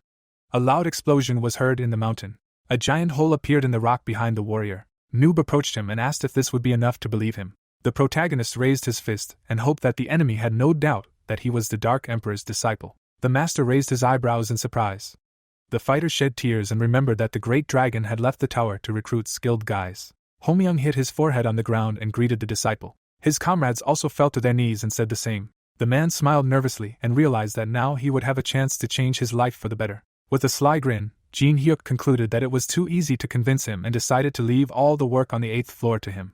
A loud explosion was heard in the mountain. A giant hole appeared in the rock behind the warrior. Noob approached him and asked if this would be enough to believe him. The protagonist raised his fist and hoped that the enemy had no doubt that he was the Dark Emperor's disciple. The master raised his eyebrows in surprise. The fighter shed tears and remembered that the great dragon had left the tower to recruit skilled guys. Homyeong hit his forehead on the ground and greeted the disciple. His comrades also fell to their knees and said the same. The man smiled nervously and realized that now he would have a chance to change his life for the better. With a sly grin, Jin Hyuk concluded that it was too easy to convince him and decided to leave all the work on the 8th floor to him.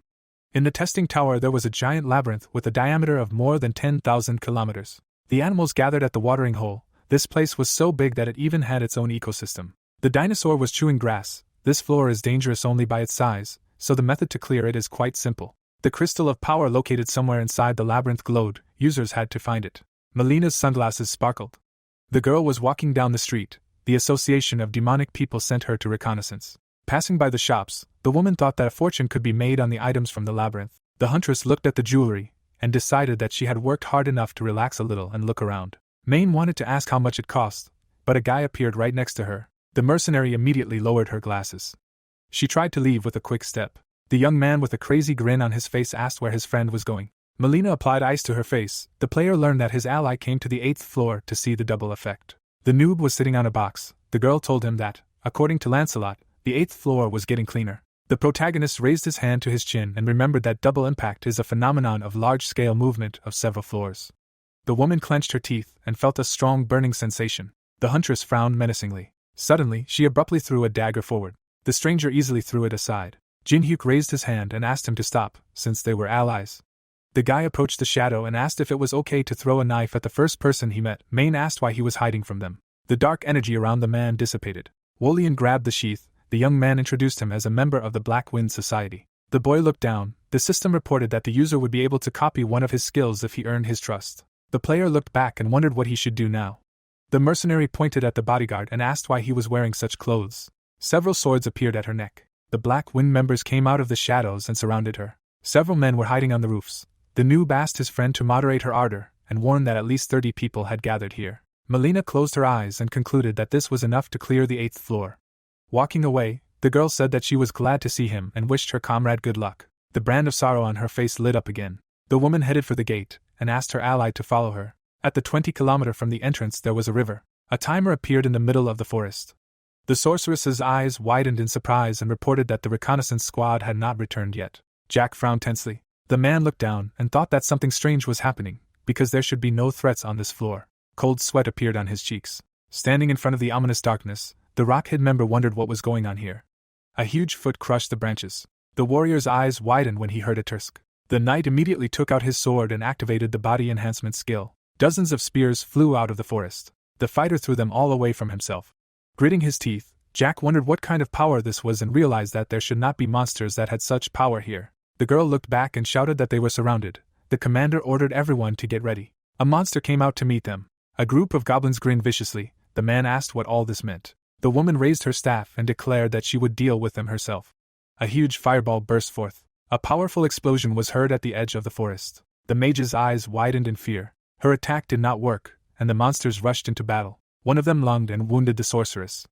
In the testing tower there was a giant labyrinth with a diameter of more than 10,000 kilometers. The animals gathered at the watering hole. This place was so big that it even had its own ecosystem. The dinosaur was chewing grass. This floor is dangerous only by its size, so the method to clear it is quite simple. The crystal of power located somewhere inside the labyrinth glowed. Users had to find it. Melina's sunglasses sparkled. The girl was walking down the street. The association of demonic people sent her to reconnaissance. Passing by the shops, the woman thought that a fortune could be made on the items from the labyrinth. The huntress looked at the jewelry and decided that she had worked hard enough to relax a little and look around. Maine wanted to ask how much it cost, but a guy appeared right next to her. The mercenary immediately lowered her glasses. She tried to leave with a quick step. The young man with a crazy grin on his face asked where his friend was going. Melina applied ice to her face. The player learned that his ally came to the 8th floor to see the double effect. The noob was sitting on a box. The girl told him that, according to Lancelot, the 8th floor was getting cleaner. The protagonist raised his hand to his chin and remembered that double impact is a phenomenon of large-scale movement of several floors. The woman clenched her teeth and felt a strong burning sensation. The huntress frowned menacingly. Suddenly, she abruptly threw a dagger forward. The stranger easily threw it aside. Jin-hyuk raised his hand and asked him to stop, since they were allies. The guy approached the shadow and asked if it was okay to throw a knife at the first person he met. Maine asked why he was hiding from them. The dark energy around the man dissipated. Wolian grabbed the sheath. The young man introduced him as a member of the Black Wind Society. The boy looked down. The system reported that the user would be able to copy one of his skills if he earned his trust. The player looked back and wondered what he should do now. The mercenary pointed at the bodyguard and asked why he was wearing such clothes. Several swords appeared at her neck. The Black Wind members came out of the shadows and surrounded her. Several men were hiding on the roofs. The noob asked his friend to moderate her ardor and warned that at least 30 people had gathered here. Melina closed her eyes and concluded that this was enough to clear the 8th floor. Walking away, the girl said that she was glad to see him and wished her comrade good luck. The brand of sorrow on her face lit up again. The woman headed for the gate and asked her ally to follow her. At the 20-kilometer from the entrance there was a river. A timer appeared in the middle of the forest. The sorceress's eyes widened in surprise and reported that the reconnaissance squad had not returned yet. Jack frowned tensely. The man looked down and thought that something strange was happening, because there should be no threats on this floor. Cold sweat appeared on his cheeks. Standing in front of the ominous darkness, the Rockhead member wondered what was going on here. A huge foot crushed the branches. The warrior's eyes widened when he heard a tersk. The knight immediately took out his sword and activated the body enhancement skill. Dozens of spears flew out of the forest. The fighter threw them all away from himself. Gritting his teeth, Jack wondered what kind of power this was and realized that there should not be monsters that had such power here. The girl looked back and shouted that they were surrounded. The commander ordered everyone to get ready. A monster came out to meet them. A group of goblins grinned viciously. The man asked what all this meant. The woman raised her staff and declared that she would deal with them herself. A huge fireball burst forth. A powerful explosion was heard at the edge of the forest. The mage's eyes widened in fear. Her attack did not work, and the monsters rushed into battle. One of them lunged and wounded the sorceress.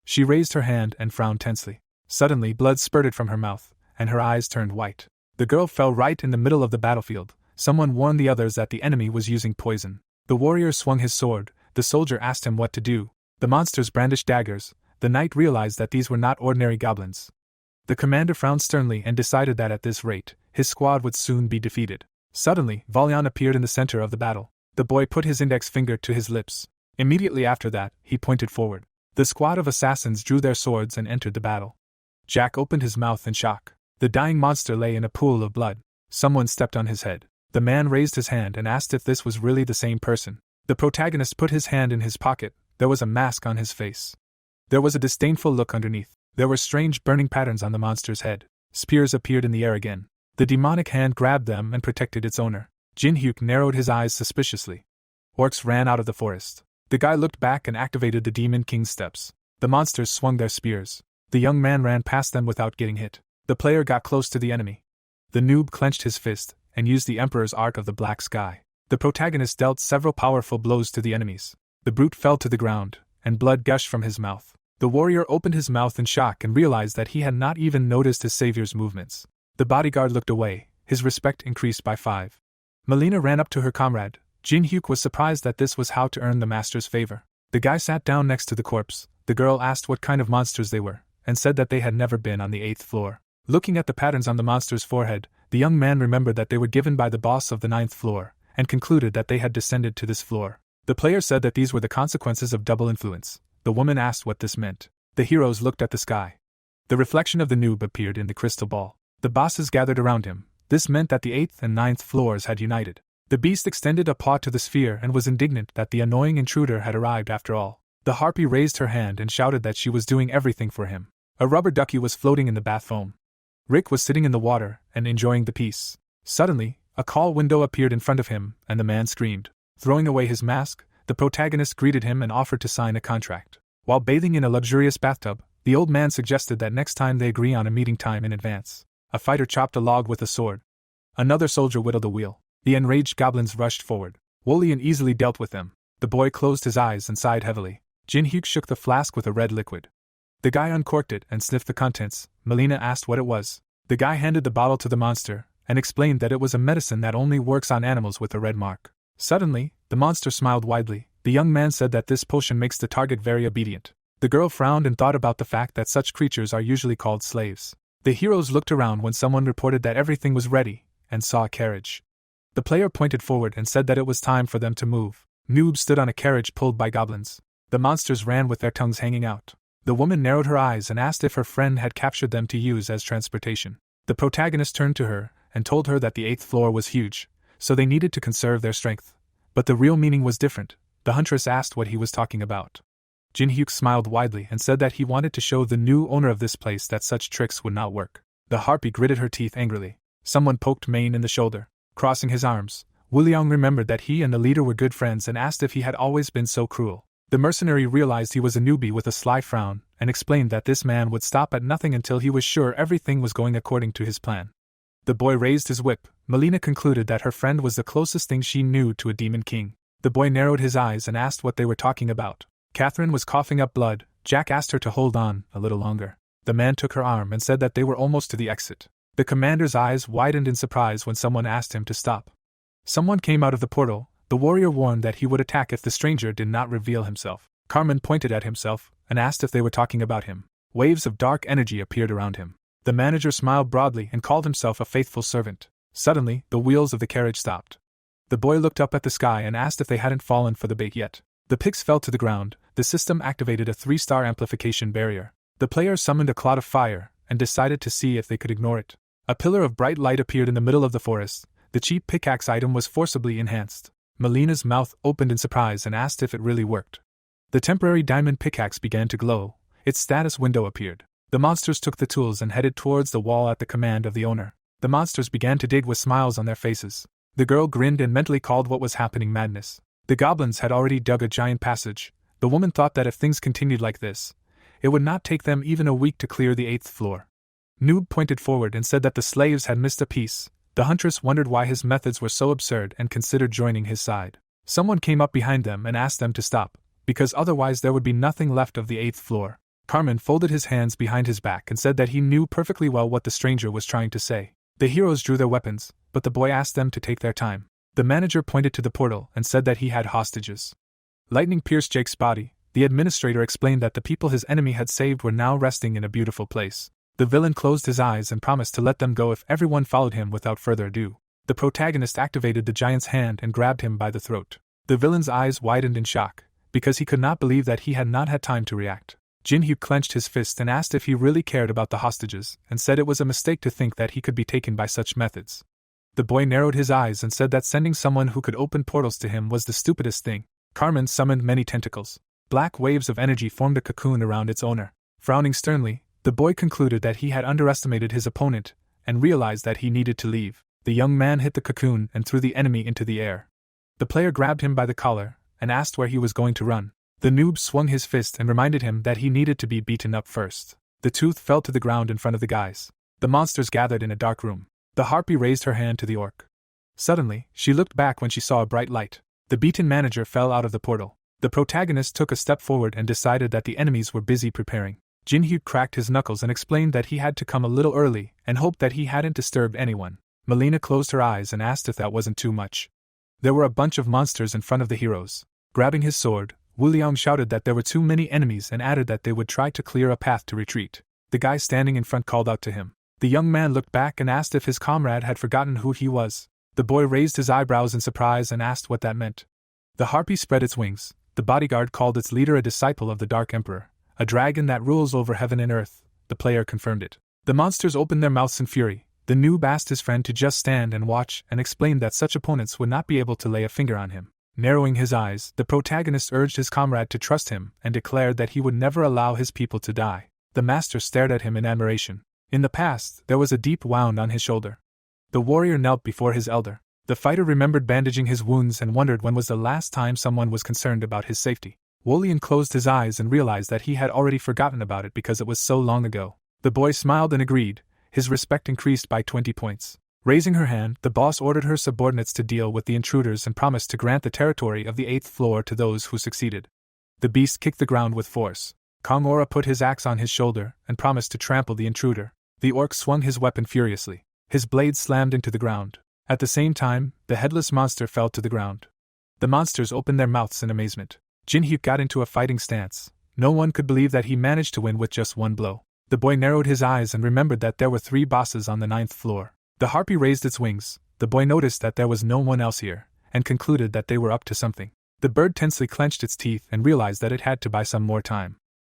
She raised her hand and frowned tensely. Suddenly, blood spurted from her mouth, and her eyes turned white. The girl fell right in the middle of the battlefield. Someone warned the others that the enemy was using poison. The warrior swung his sword. The soldier asked him what to do. The monsters brandished daggers. The knight realized that these were not ordinary goblins. The commander frowned sternly and decided that at this rate, his squad would soon be defeated. Suddenly, Valyan appeared in the center of the battle. The boy put his index finger to his lips. Immediately after that, he pointed forward. The squad of assassins drew their swords and entered the battle. Jack opened his mouth in shock. The dying monster lay in a pool of blood. Someone stepped on his head. The man raised his hand and asked if this was really the same person. The protagonist put his hand in his pocket. There was a mask on his face. There was a disdainful look underneath. There were strange burning patterns on the monster's head. Spears appeared in the air again. The demonic hand grabbed them and protected its owner. Jin-hyuk narrowed his eyes suspiciously. Orcs ran out of the forest. The guy looked back and activated the Demon King's steps. The monsters swung their spears. The young man ran past them without getting hit. The player got close to the enemy. The noob clenched his fist and used the Emperor's Arc of the Black Sky. The protagonist dealt several powerful blows to the enemies. The brute fell to the ground, and blood gushed from his mouth. The warrior opened his mouth in shock and realized that he had not even noticed his savior's movements. The bodyguard looked away. His respect increased by 5. Melina ran up to her comrade. Jin-hyuk was surprised that this was how to earn the master's favor. The guy sat down next to the corpse. The girl asked what kind of monsters they were, and said that they had never been on the 8th floor. Looking at the patterns on the monster's forehead, the young man remembered that they were given by the boss of the 9th floor, and concluded that they had descended to this floor. The player said that these were the consequences of double influence. The woman asked what this meant. The heroes looked at the sky. The reflection of the noob appeared in the crystal ball. The bosses gathered around him. This meant that the 8th and 9th floors had united. The beast extended a paw to the sphere and was indignant that the annoying intruder had arrived after all. The harpy raised her hand and shouted that she was doing everything for him. A rubber ducky was floating in the bath foam. Rick was sitting in the water and enjoying the peace. Suddenly, a call window appeared in front of him, and the man screamed. Throwing away his mask, the protagonist greeted him and offered to sign a contract. While bathing in a luxurious bathtub, the old man suggested that next time they agree on a meeting time in advance. A fighter chopped a log with a sword. Another soldier whittled a wheel. The enraged goblins rushed forward. Wolian easily dealt with them. The boy closed his eyes and sighed heavily. Jin-hyuk shook the flask with a red liquid. The guy uncorked it and sniffed the contents. Melina asked what it was. The guy handed the bottle to the monster and explained that it was a medicine that only works on animals with a red mark. Suddenly, the monster smiled widely. The young man said that this potion makes the target very obedient. The girl frowned and thought about the fact that such creatures are usually called slaves. The heroes looked around when someone reported that everything was ready and saw a carriage. The player pointed forward and said that it was time for them to move. Noob stood on a carriage pulled by goblins. The monsters ran with their tongues hanging out. The woman narrowed her eyes and asked if her friend had captured them to use as transportation. The protagonist turned to her and told her that the 8th floor was huge, so they needed to conserve their strength. But the real meaning was different. The huntress asked what he was talking about. Jin-hyuk smiled widely and said that he wanted to show the new owner of this place that such tricks would not work. The harpy gritted her teeth angrily. Someone poked Main in the shoulder. Crossing his arms, Wuliang remembered that he and the leader were good friends and asked if he had always been so cruel. The mercenary realized he was a newbie with a sly frown and explained that this man would stop at nothing until he was sure everything was going according to his plan. The boy raised his whip. Melina concluded that her friend was the closest thing she knew to a demon king. The boy narrowed his eyes and asked what they were talking about. Catherine was coughing up blood. Jack asked her to hold on a little longer. The man took her arm and said that they were almost to the exit. The commander's eyes widened in surprise when someone asked him to stop. Someone came out of the portal. The warrior warned that he would attack if the stranger did not reveal himself. Carmen pointed at himself and asked if they were talking about him. Waves of dark energy appeared around him. The manager smiled broadly and called himself a faithful servant. Suddenly, the wheels of the carriage stopped. The boy looked up at the sky and asked if they hadn't fallen for the bait yet. The pigs fell to the ground. The system activated a 3-star amplification barrier. The player summoned a cloud of fire and decided to see if they could ignore it. A pillar of bright light appeared in the middle of the forest. The cheap pickaxe item was forcibly enhanced. Melina's mouth opened in surprise and asked if it really worked. The temporary diamond pickaxe began to glow. Its status window appeared. The monsters took the tools and headed towards the wall at the command of the owner. The monsters began to dig with smiles on their faces. The girl grinned and mentally called what was happening madness. The goblins had already dug a giant passage. The woman thought that if things continued like this, it would not take them even a week to clear the 8th floor. Noob pointed forward and said that the slaves had missed a piece. The huntress wondered why his methods were so absurd and considered joining his side. Someone came up behind them and asked them to stop, because otherwise there would be nothing left of the 8th floor. Carmen folded his hands behind his back and said that he knew perfectly well what the stranger was trying to say. The heroes drew their weapons, but the boy asked them to take their time. The manager pointed to the portal and said that he had hostages. Lightning pierced Jake's body. The administrator explained that the people his enemy had saved were now resting in a beautiful place. The villain closed his eyes and promised to let them go if everyone followed him without further ado. The protagonist activated the giant's hand and grabbed him by the throat. The villain's eyes widened in shock, because he could not believe that he had not had time to react. Jin-hyuk clenched his fist and asked if he really cared about the hostages, and said it was a mistake to think that he could be taken by such methods. The boy narrowed his eyes and said that sending someone who could open portals to him was the stupidest thing. Carmen summoned many tentacles. Black waves of energy formed a cocoon around its owner. Frowning sternly, the boy concluded that he had underestimated his opponent, and realized that he needed to leave. The young man hit the cocoon and threw the enemy into the air. The player grabbed him by the collar and asked where he was going to run. The noob swung his fist and reminded him that he needed to be beaten up first. The tooth fell to the ground in front of the guys. The monsters gathered in a dark room. The harpy raised her hand to the orc. Suddenly, she looked back when she saw a bright light. The beaten manager fell out of the portal. The protagonist took a step forward and decided that the enemies were busy preparing. Jin-hyuk cracked his knuckles and explained that he had to come a little early and hoped that he hadn't disturbed anyone. Melina closed her eyes and asked if that wasn't too much. There were a bunch of monsters in front of the heroes. Grabbing his sword, Wu Liang shouted that there were too many enemies and added that they would try to clear a path to retreat. The guy standing in front called out to him. The young man looked back and asked if his comrade had forgotten who he was. The boy raised his eyebrows in surprise and asked what that meant. The harpy spread its wings. The bodyguard called its leader a disciple of the Dark Emperor, a dragon that rules over heaven and earth. The player confirmed it. The monsters opened their mouths in fury. The noob asked his friend to just stand and watch and explained that such opponents would not be able to lay a finger on him. Narrowing his eyes, the protagonist urged his comrade to trust him and declared that he would never allow his people to die. The master stared at him in admiration. In the past, there was a deep wound on his shoulder. The warrior knelt before his elder. The fighter remembered bandaging his wounds and wondered when was the last time someone was concerned about his safety. Wolian closed his eyes and realized that he had already forgotten about it because it was so long ago. The boy smiled and agreed, his respect increased by 20 points. Raising her hand, the boss ordered her subordinates to deal with the intruders and promised to grant the territory of the 8th floor to those who succeeded. The beast kicked the ground with force. Kong Ora put his axe on his shoulder and promised to trample the intruder. The orc swung his weapon furiously. His blade slammed into the ground. At the same time, the headless monster fell to the ground. The monsters opened their mouths in amazement. Jinhyuk got into a fighting stance. No one could believe that he managed to win with just one blow. The boy narrowed his eyes and remembered that there were 3 bosses on the 9th floor. The harpy raised its wings. The boy noticed that there was no one else here, and concluded that they were up to something. The bird tensely clenched its teeth and realized that it had to buy some more time.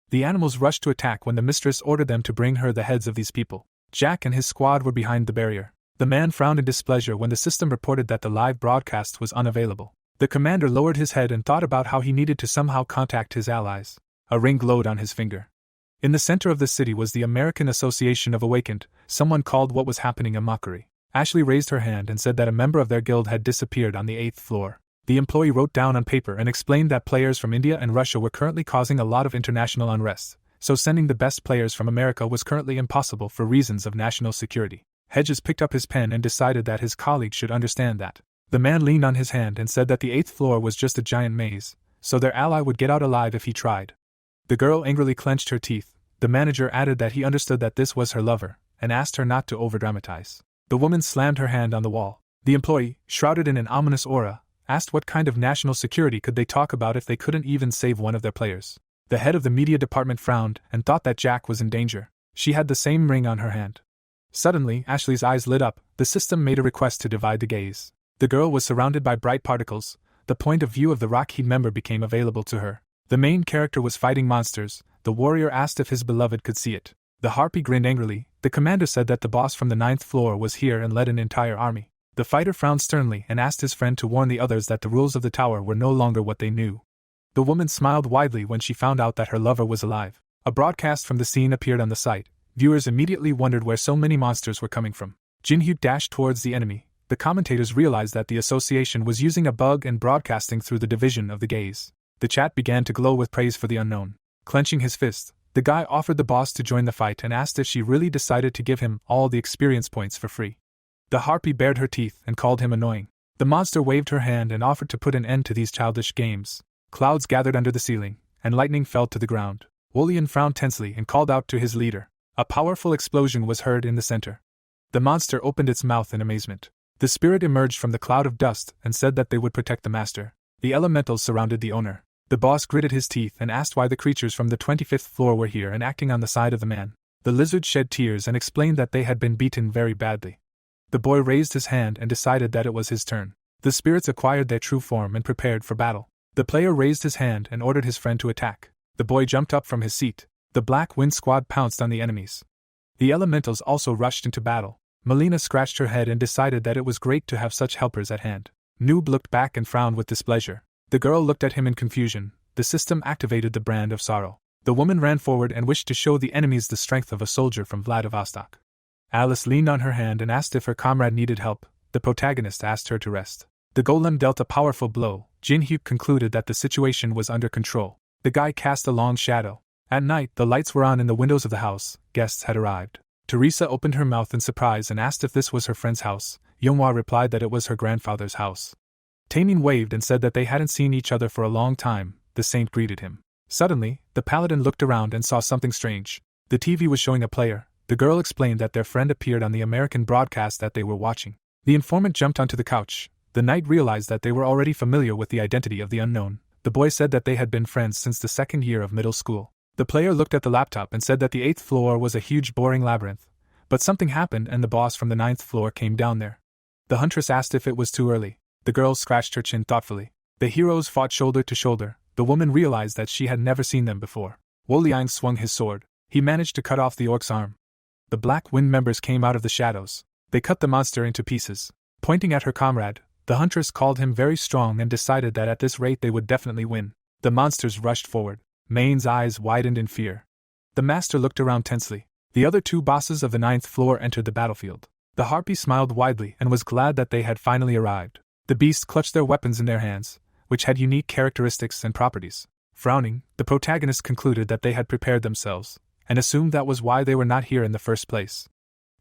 The animals rushed to attack when the mistress ordered them to bring her the heads of these people. Jack and his squad were behind the barrier. The man frowned in displeasure when the system reported that the live broadcast was unavailable. The commander lowered his head and thought about how he needed to somehow contact his allies. A ring glowed on his finger. In the center of the city was the American Association of Awakened. Someone called what was happening a mockery. Ashley raised her hand and said that a member of their guild had disappeared on the 8th floor. The employee wrote down on paper and explained that players from India and Russia were currently causing a lot of international unrest, so sending the best players from America was currently impossible for reasons of national security. Hedges picked up his pen and decided that his colleague should understand that. The man leaned on his hand and said that the 8th floor was just a giant maze, so their ally would get out alive if he tried. The girl angrily clenched her teeth. The manager added that he understood that this was her lover, and asked her not to overdramatize. The woman slammed her hand on the wall. The employee, shrouded in an ominous aura, asked what kind of national security could they talk about if they couldn't even save one of their players. The head of the media department frowned and thought that Jack was in danger. She had the same ring on her hand. Suddenly, Ashley's eyes lit up. The system made a request to divide the gaze. The girl was surrounded by bright particles. The point of view of the Rockheed member became available to her. The main character was fighting monsters. The warrior asked if his beloved could see it. The harpy grinned angrily. The commander said that the boss from the 9th floor was here and led an entire army. The fighter frowned sternly and asked his friend to warn the others that the rules of the tower were no longer what they knew. The woman smiled widely when she found out that her lover was alive. A broadcast from the scene appeared on the site. Viewers immediately wondered where so many monsters were coming from. Jinhyuk dashed towards the enemy. The commentators realized that the association was using a bug and broadcasting through the division of the gaze. The chat began to glow with praise for the unknown. Clenching his fist, the guy offered the boss to join the fight and asked if she really decided to give him all the experience points for free. The harpy bared her teeth and called him annoying. The monster waved her hand and offered to put an end to these childish games. Clouds gathered under the ceiling, and lightning fell to the ground. Wolian frowned tensely and called out to his leader. A powerful explosion was heard in the center. The monster opened its mouth in amazement. The spirit emerged from the cloud of dust and said that they would protect the master. The elementals surrounded the owner. The boss gritted his teeth and asked why the creatures from the 25th floor were here and acting on the side of the man. The lizard shed tears and explained that they had been beaten very badly. The boy raised his hand and decided that it was his turn. The spirits acquired their true form and prepared for battle. The player raised his hand and ordered his friend to attack. The boy jumped up from his seat. The Black Wind Squad pounced on the enemies. The elementals also rushed into battle. Melina scratched her head and decided that it was great to have such helpers at hand. Noob looked back and frowned with displeasure. The girl looked at him in confusion. The system activated the brand of sorrow. The woman ran forward and wished to show the enemies the strength of a soldier from Vladivostok. Alice leaned on her hand and asked if her comrade needed help. The protagonist asked her to rest. The golem dealt a powerful blow. Jinhyuk concluded that the situation was under control. The guy cast a long shadow. At night, the lights were on in the windows of the house. Guests had arrived. Teresa opened her mouth in surprise and asked if this was her friend's house. Yonghwa replied that it was her grandfather's house. Taemin waved and said that they hadn't seen each other for a long time. The saint greeted him. Suddenly, the paladin looked around and saw something strange. The TV was showing a player. The girl explained that their friend appeared on the American broadcast that they were watching. The informant jumped onto the couch. The knight realized that they were already familiar with the identity of the unknown. The boy said that they had been friends since the second year of middle school. The player looked at the laptop and said that the 8th floor was a huge boring labyrinth. But something happened and the boss from the 9th floor came down there. The huntress asked if it was too early. The girl scratched her chin thoughtfully. The heroes fought shoulder to shoulder. The woman realized that she had never seen them before. Woliang swung his sword. He managed to cut off the orc's arm. The Black Wind members came out of the shadows. They cut the monster into pieces. Pointing at her comrade, the huntress called him very strong and decided that at this rate they would definitely win. The monsters rushed forward. Main's eyes widened in fear. The master looked around tensely. The other 2 bosses of the 9th floor entered the battlefield. The harpy smiled widely and was glad that they had finally arrived. The beasts clutched their weapons in their hands, which had unique characteristics and properties. Frowning, the protagonist concluded that they had prepared themselves, and assumed that was why they were not here in the first place.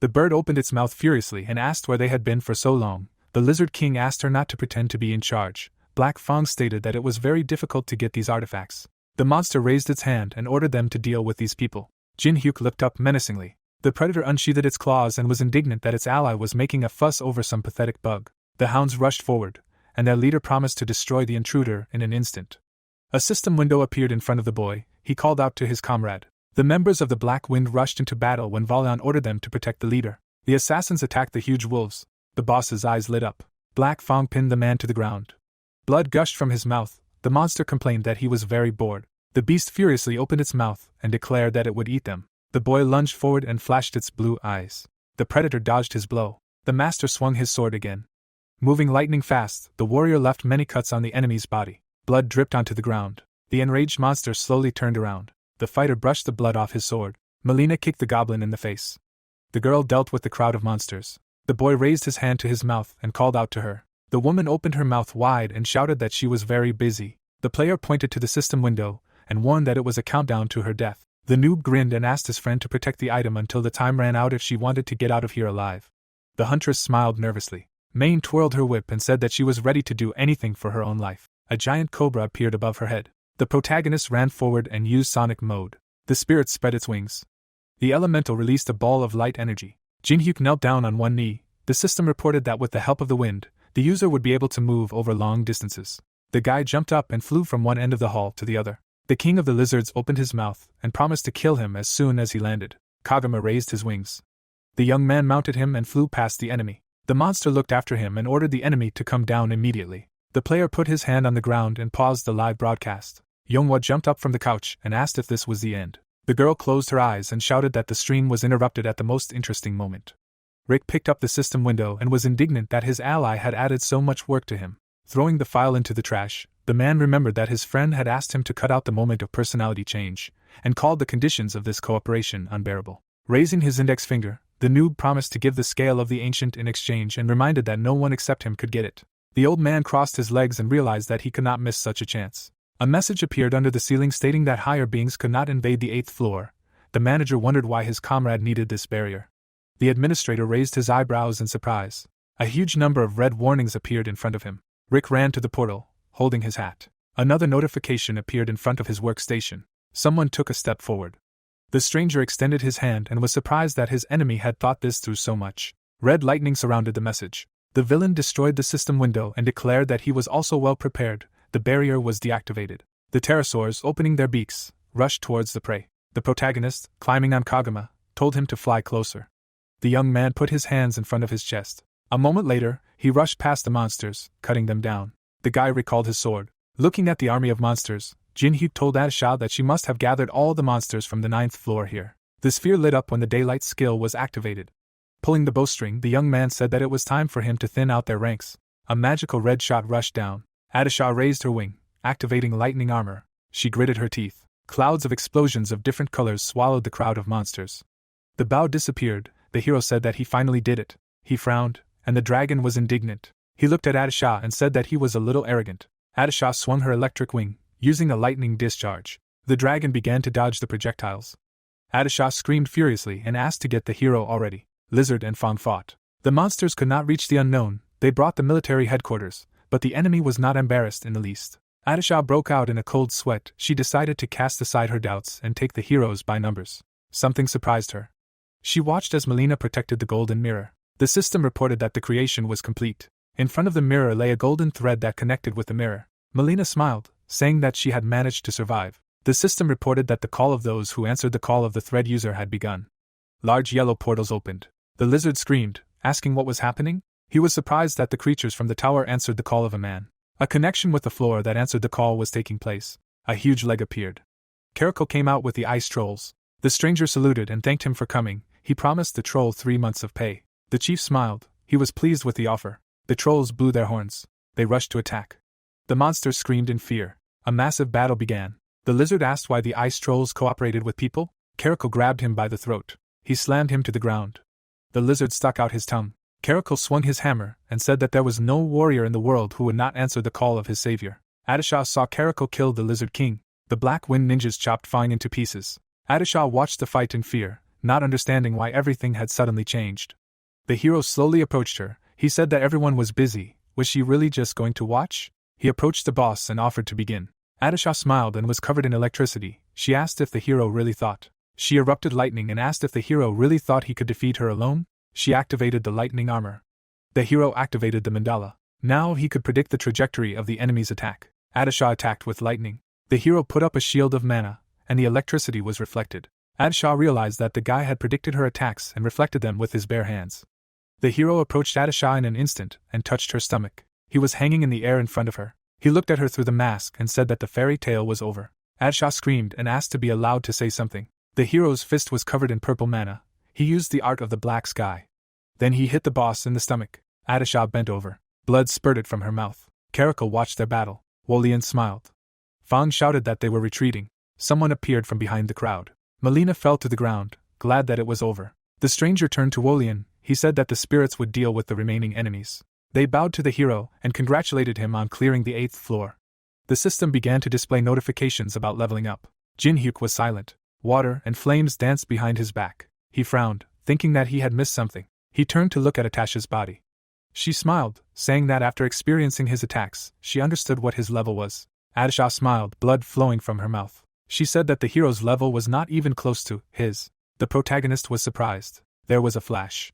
The bird opened its mouth furiously and asked where they had been for so long. The Lizard King asked her not to pretend to be in charge. Black Fang stated that it was very difficult to get these artifacts. The monster raised its hand and ordered them to deal with these people. Jin Hyuk looked up menacingly. The predator unsheathed its claws and was indignant that its ally was making a fuss over some pathetic bug. The hounds rushed forward, and their leader promised to destroy the intruder in an instant. A system window appeared in front of the boy. He called out to his comrade. The members of the Black Wind rushed into battle when Valian ordered them to protect the leader. The assassins attacked the huge wolves. The boss's eyes lit up. Black Fang pinned the man to the ground. Blood gushed from his mouth. The monster complained that he was very bored. The beast furiously opened its mouth and declared that it would eat them. The boy lunged forward and flashed its blue eyes. The predator dodged his blow. The master swung his sword again. Moving lightning fast, the warrior left many cuts on the enemy's body. Blood dripped onto the ground. The enraged monster slowly turned around. The fighter brushed the blood off his sword. Melina kicked the goblin in the face. The girl dealt with the crowd of monsters. The boy raised his hand to his mouth and called out to her. The woman opened her mouth wide and shouted that she was very busy. The player pointed to the system window and warned that it was a countdown to her death. The noob grinned and asked his friend to protect the item until the time ran out if she wanted to get out of here alive. The huntress smiled nervously. Maine twirled her whip and said that she was ready to do anything for her own life. A giant cobra appeared above her head. The protagonist ran forward and used sonic mode. The spirit spread its wings. The elemental released a ball of light energy. Jin Hyuk knelt down on one knee. The system reported that with the help of the wind, the user would be able to move over long distances. The guy jumped up and flew from one end of the hall to the other. The king of the lizards opened his mouth and promised to kill him as soon as he landed. Kagama raised his wings. The young man mounted him and flew past the enemy. The monster looked after him and ordered the enemy to come down immediately. The player put his hand on the ground and paused the live broadcast. Yonghwa jumped up from the couch and asked if this was the end. The girl closed her eyes and shouted that the stream was interrupted at the most interesting moment. Rick picked up the system window and was indignant that his ally had added so much work to him. Throwing the file into the trash, the man remembered that his friend had asked him to cut out the moment of personality change, and called the conditions of this cooperation unbearable. Raising his index finger, the noob promised to give the scale of the ancient in exchange and reminded that no one except him could get it. The old man crossed his legs and realized that he could not miss such a chance. A message appeared under the ceiling stating that higher beings could not invade the 8th floor. The manager wondered why his comrade needed this barrier. The administrator raised his eyebrows in surprise. A huge number of red warnings appeared in front of him. Rick ran to the portal, holding his hat. Another notification appeared in front of his workstation. Someone took a step forward. The stranger extended his hand and was surprised that his enemy had thought this through so much. Red lightning surrounded the message. The villain destroyed the system window and declared that he was also well prepared. The barrier was deactivated. The pterosaurs, opening their beaks, rushed towards the prey. The protagonist, climbing on Kagama, told him to fly closer. The young man put his hands in front of his chest. A moment later, he rushed past the monsters, cutting them down. The guy recalled his sword. Looking at the army of monsters, Jin Hyuk told Atisha that she must have gathered all the monsters from the 9th floor here. The sphere lit up when the daylight skill was activated. Pulling the bowstring, the young man said that it was time for him to thin out their ranks. A magical red shot rushed down. Atisha raised her wing, activating lightning armor. She gritted her teeth. Clouds of explosions of different colors swallowed the crowd of monsters. The bow disappeared. The hero said that he finally did it. He frowned, and the dragon was indignant. He looked at Atisha and said that he was a little arrogant. Atisha swung her electric wing, using a lightning discharge. The dragon began to dodge the projectiles. Atisha screamed furiously and asked to get the hero already. Lizard and Fang fought. The monsters could not reach the unknown. They brought the military headquarters, but the enemy was not embarrassed in the least. Atisha broke out in a cold sweat. She decided to cast aside her doubts and take the heroes by numbers. Something surprised her. She watched as Melina protected the golden mirror. The system reported that the creation was complete. In front of the mirror lay a golden thread that connected with the mirror. Melina smiled, saying that she had managed to survive. The system reported that the call of those who answered the call of the thread user had begun. Large yellow portals opened. The lizard screamed, asking what was happening. He was surprised that the creatures from the tower answered the call of a man. A connection with the floor that answered the call was taking place. A huge leg appeared. Karako came out with the ice trolls. The stranger saluted and thanked him for coming. He promised the troll 3 months of pay. The chief smiled. He was pleased with the offer. The trolls blew their horns. They rushed to attack. The monsters screamed in fear. A massive battle began. The lizard asked why the ice trolls cooperated with people. Karako grabbed him by the throat. He slammed him to the ground. The lizard stuck out his tongue. Caracal swung his hammer and said that there was no warrior in the world who would not answer the call of his savior. Adisha saw Caracal kill the lizard king. The black wind ninjas chopped Fang into pieces. Adisha watched the fight in fear, not understanding why everything had suddenly changed. The hero slowly approached her. He said that everyone was busy. Was she really just going to watch? He approached the boss and offered to begin. Adisha smiled and was covered in electricity. She asked if the hero really thought. She erupted lightning and asked if the hero really thought he could defeat her alone. She activated the lightning armor. The hero activated the mandala. Now he could predict the trajectory of the enemy's attack. Adisha attacked with lightning. The hero put up a shield of mana, and the electricity was reflected. Adisha realized that the guy had predicted her attacks and reflected them with his bare hands. The hero approached Adisha in an instant and touched her stomach. He was hanging in the air in front of her. He looked at her through the mask and said that the fairy tale was over. Adisha screamed and asked to be allowed to say something. The hero's fist was covered in purple mana. He used the art of the black sky. Then he hit the boss in the stomach. Adisha bent over. Blood spurted from her mouth. Caracal watched their battle. Wolian smiled. Fang shouted that they were retreating. Someone appeared from behind the crowd. Melina fell to the ground, glad that it was over. The stranger turned to Wolian. He said that the spirits would deal with the remaining enemies. They bowed to the hero and congratulated him on clearing the 8th floor. The system began to display notifications about leveling up. Jinhyuk was silent. Water and flames danced behind his back. He frowned, thinking that he had missed something. He turned to look at Atasha's body. She smiled, saying that after experiencing his attacks, she understood what his level was. Adisha smiled, blood flowing from her mouth. She said that the hero's level was not even close to his. The protagonist was surprised. There was a flash.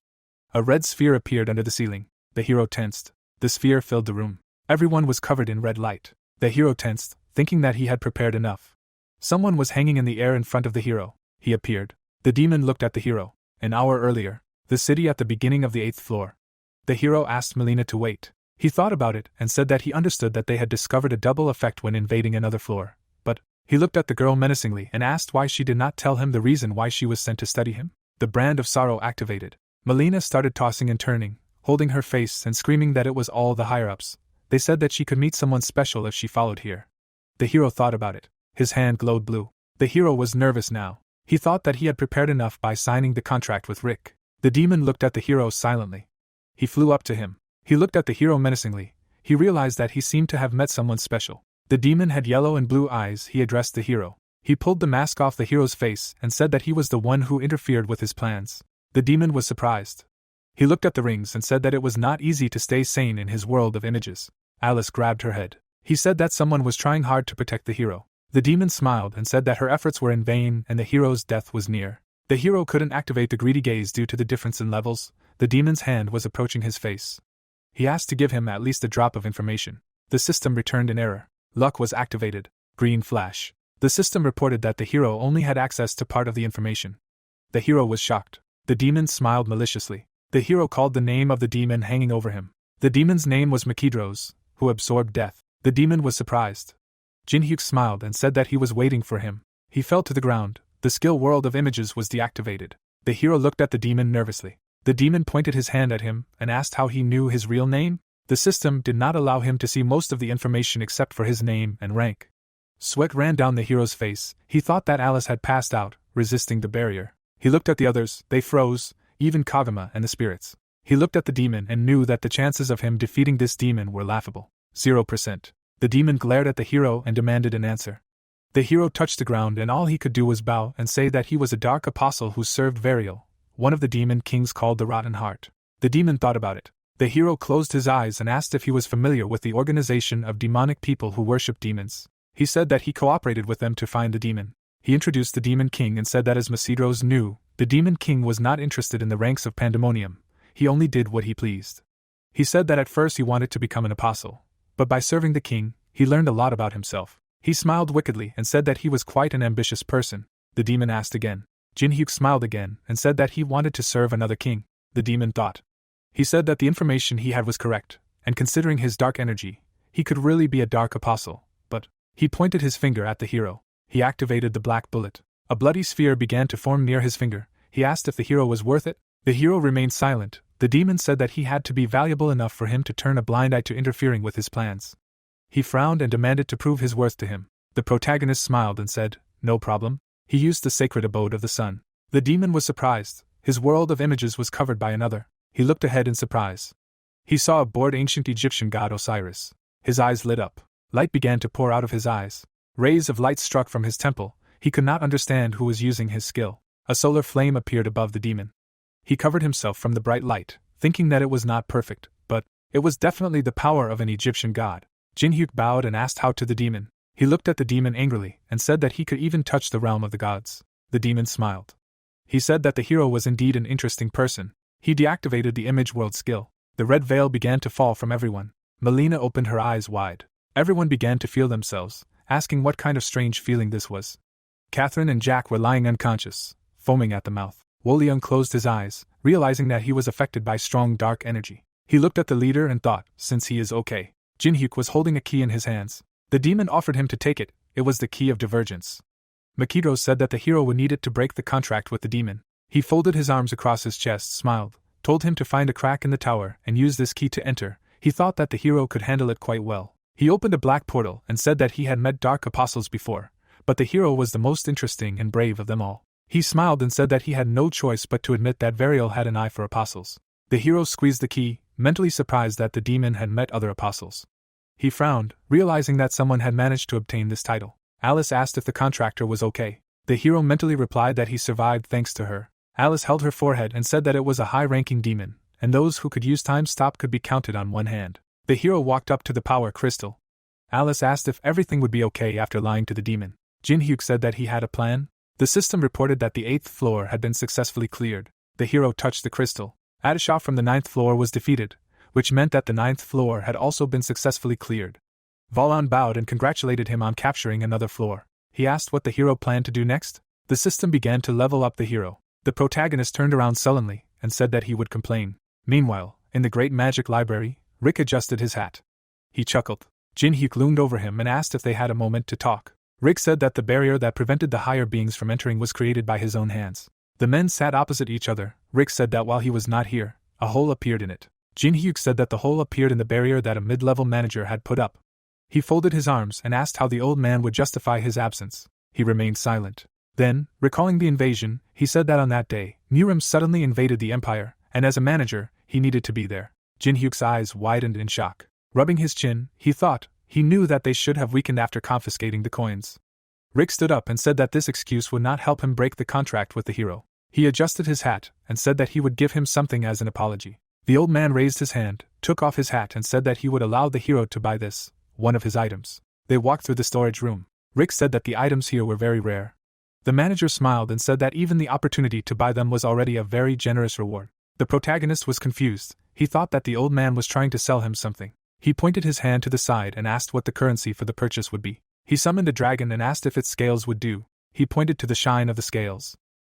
A red sphere appeared under the ceiling. The hero tensed. The sphere filled the room. Everyone was covered in red light. The hero tensed, thinking that he had prepared enough. Someone was hanging in the air in front of the hero. He appeared. The demon looked at the hero. An hour earlier, the city at the beginning of the 8th floor. The hero asked Melina to wait. He thought about it and said that he understood that they had discovered a double effect when invading another floor. But he looked at the girl menacingly and asked why she did not tell him the reason why she was sent to study him. The brand of sorrow activated. Melina started tossing and turning, holding her face and screaming that it was all the higher-ups. They said that she could meet someone special if she followed here. The hero thought about it. His hand glowed blue. The hero was nervous now. He thought that he had prepared enough by signing the contract with Rick. The demon looked at the hero silently. He flew up to him. He looked at the hero menacingly. He realized that he seemed to have met someone special. The demon had yellow and blue eyes. He addressed the hero. He pulled the mask off the hero's face and said that he was the one who interfered with his plans. The demon was surprised. He looked at the rings and said that it was not easy to stay sane in his world of images. Alice grabbed her head. He said that someone was trying hard to protect the hero. The demon smiled and said that her efforts were in vain and the hero's death was near. The hero couldn't activate the greedy gaze due to the difference in levels. The demon's hand was approaching his face. He asked to give him at least a drop of information. The system returned an error. Luck was activated. Green flash. The system reported that the hero only had access to part of the information. The hero was shocked. The demon smiled maliciously. The hero called the name of the demon hanging over him. The demon's name was Makidros, who absorbed death. The demon was surprised. Jinhyuk smiled and said that he was waiting for him. He fell to the ground. The skill world of images was deactivated. The hero looked at the demon nervously. The demon pointed his hand at him and asked how he knew his real name. The system did not allow him to see most of the information except for his name and rank. Sweat ran down the hero's face. He thought that Alice had passed out, resisting the barrier. He looked at the others. They froze, even Kagama and the spirits. He looked at the demon and knew that the chances of him defeating this demon were laughable. 0%. The demon glared at the hero and demanded an answer. The hero touched the ground and all he could do was bow and say that he was a dark apostle who served Varial, one of the demon kings called the Rotten Heart. The demon thought about it. The hero closed his eyes and asked if he was familiar with the organization of demonic people who worship demons. He said that he cooperated with them to find the demon. He introduced the demon king and said that as Masidros knew, the demon king was not interested in the ranks of Pandemonium. He only did what he pleased. He said that at first he wanted to become an apostle, but by serving the king, he learned a lot about himself. He smiled wickedly and said that he was quite an ambitious person. The demon asked again. Jinhyuk smiled again and said that he wanted to serve another king. The demon thought. He said that the information he had was correct, and considering his dark energy, he could really be a dark apostle, but he pointed his finger at the hero. He activated the black bullet. A bloody sphere began to form near his finger. He asked if the hero was worth it. The hero remained silent. The demon said that he had to be valuable enough for him to turn a blind eye to interfering with his plans. He frowned and demanded to prove his worth to him. The protagonist smiled and said, "No problem." He used the sacred abode of the sun. The demon was surprised. His world of images was covered by another. He looked ahead in surprise. He saw a bored ancient Egyptian god Osiris. His eyes lit up. Light began to pour out of his eyes. Rays of light struck from his temple. He could not understand who was using his skill. A solar flame appeared above the demon. He covered himself from the bright light, thinking that it was not perfect, but it was definitely the power of an Egyptian god. Jinhyuk bowed and asked how to the demon. He looked at the demon angrily and said that he could even touch the realm of the gods. The demon smiled. He said that the hero was indeed an interesting person. He deactivated the image world skill. The red veil began to fall from everyone. Melina opened her eyes wide. Everyone began to feel themselves, asking what kind of strange feeling this was. Catherine and Jack were lying unconscious, foaming at the mouth. Woleung closed his eyes, realizing that he was affected by strong dark energy. He looked at the leader and thought, since he is okay. Jinhyuk was holding a key in his hands. The demon offered him to take it. It was the key of divergence. Makito said that the hero would need it to break the contract with the demon. He folded his arms across his chest, smiled, told him to find a crack in the tower and use this key to enter. He thought that the hero could handle it quite well. He opened a black portal and said that he had met dark apostles before, but the hero was the most interesting and brave of them all. He smiled and said that he had no choice but to admit that Variel had an eye for apostles. The hero squeezed the key, mentally surprised that the demon had met other apostles. He frowned, realizing that someone had managed to obtain this title. Alice asked if the contractor was okay. The hero mentally replied that he survived thanks to her. Alice held her forehead and said that it was a high-ranking demon, and those who could use time stop could be counted on one hand. The hero walked up to the power crystal. Alice asked if everything would be okay after lying to the demon. Jinhyuk said that he had a plan. The system reported that the 8th floor had been successfully cleared. The hero touched the crystal. Adisha from the 9th floor was defeated, which meant that the 9th floor had also been successfully cleared. Valon bowed and congratulated him on capturing another floor. He asked what the hero planned to do next. The system began to level up the hero. The protagonist turned around sullenly and said that he would complain. Meanwhile, in the Great Magic Library, Rick adjusted his hat. He chuckled. Jinhyuk loomed over him and asked if they had a moment to talk. Rick said that the barrier that prevented the higher beings from entering was created by his own hands. The men sat opposite each other. Rick said that while he was not here, a hole appeared in it. Jinhyuk said that the hole appeared in the barrier that a mid-level manager had put up. He folded his arms and asked how the old man would justify his absence. He remained silent. Then, recalling the invasion, he said that on that day, Murim suddenly invaded the empire, and as a manager, he needed to be there. Jinhyuk's eyes widened in shock. Rubbing his chin, he thought, he knew that they should have weakened after confiscating the coins. Rick stood up and said that this excuse would not help him break the contract with the hero. He adjusted his hat and said that he would give him something as an apology. The old man raised his hand, took off his hat and said that he would allow the hero to buy this, one of his items. They walked through the storage room. Rick said that the items here were very rare. The manager smiled and said that even the opportunity to buy them was already a very generous reward. The protagonist was confused. He thought that the old man was trying to sell him something. He pointed his hand to the side and asked what the currency for the purchase would be. He summoned a dragon and asked if its scales would do. He pointed to the shine of the scales.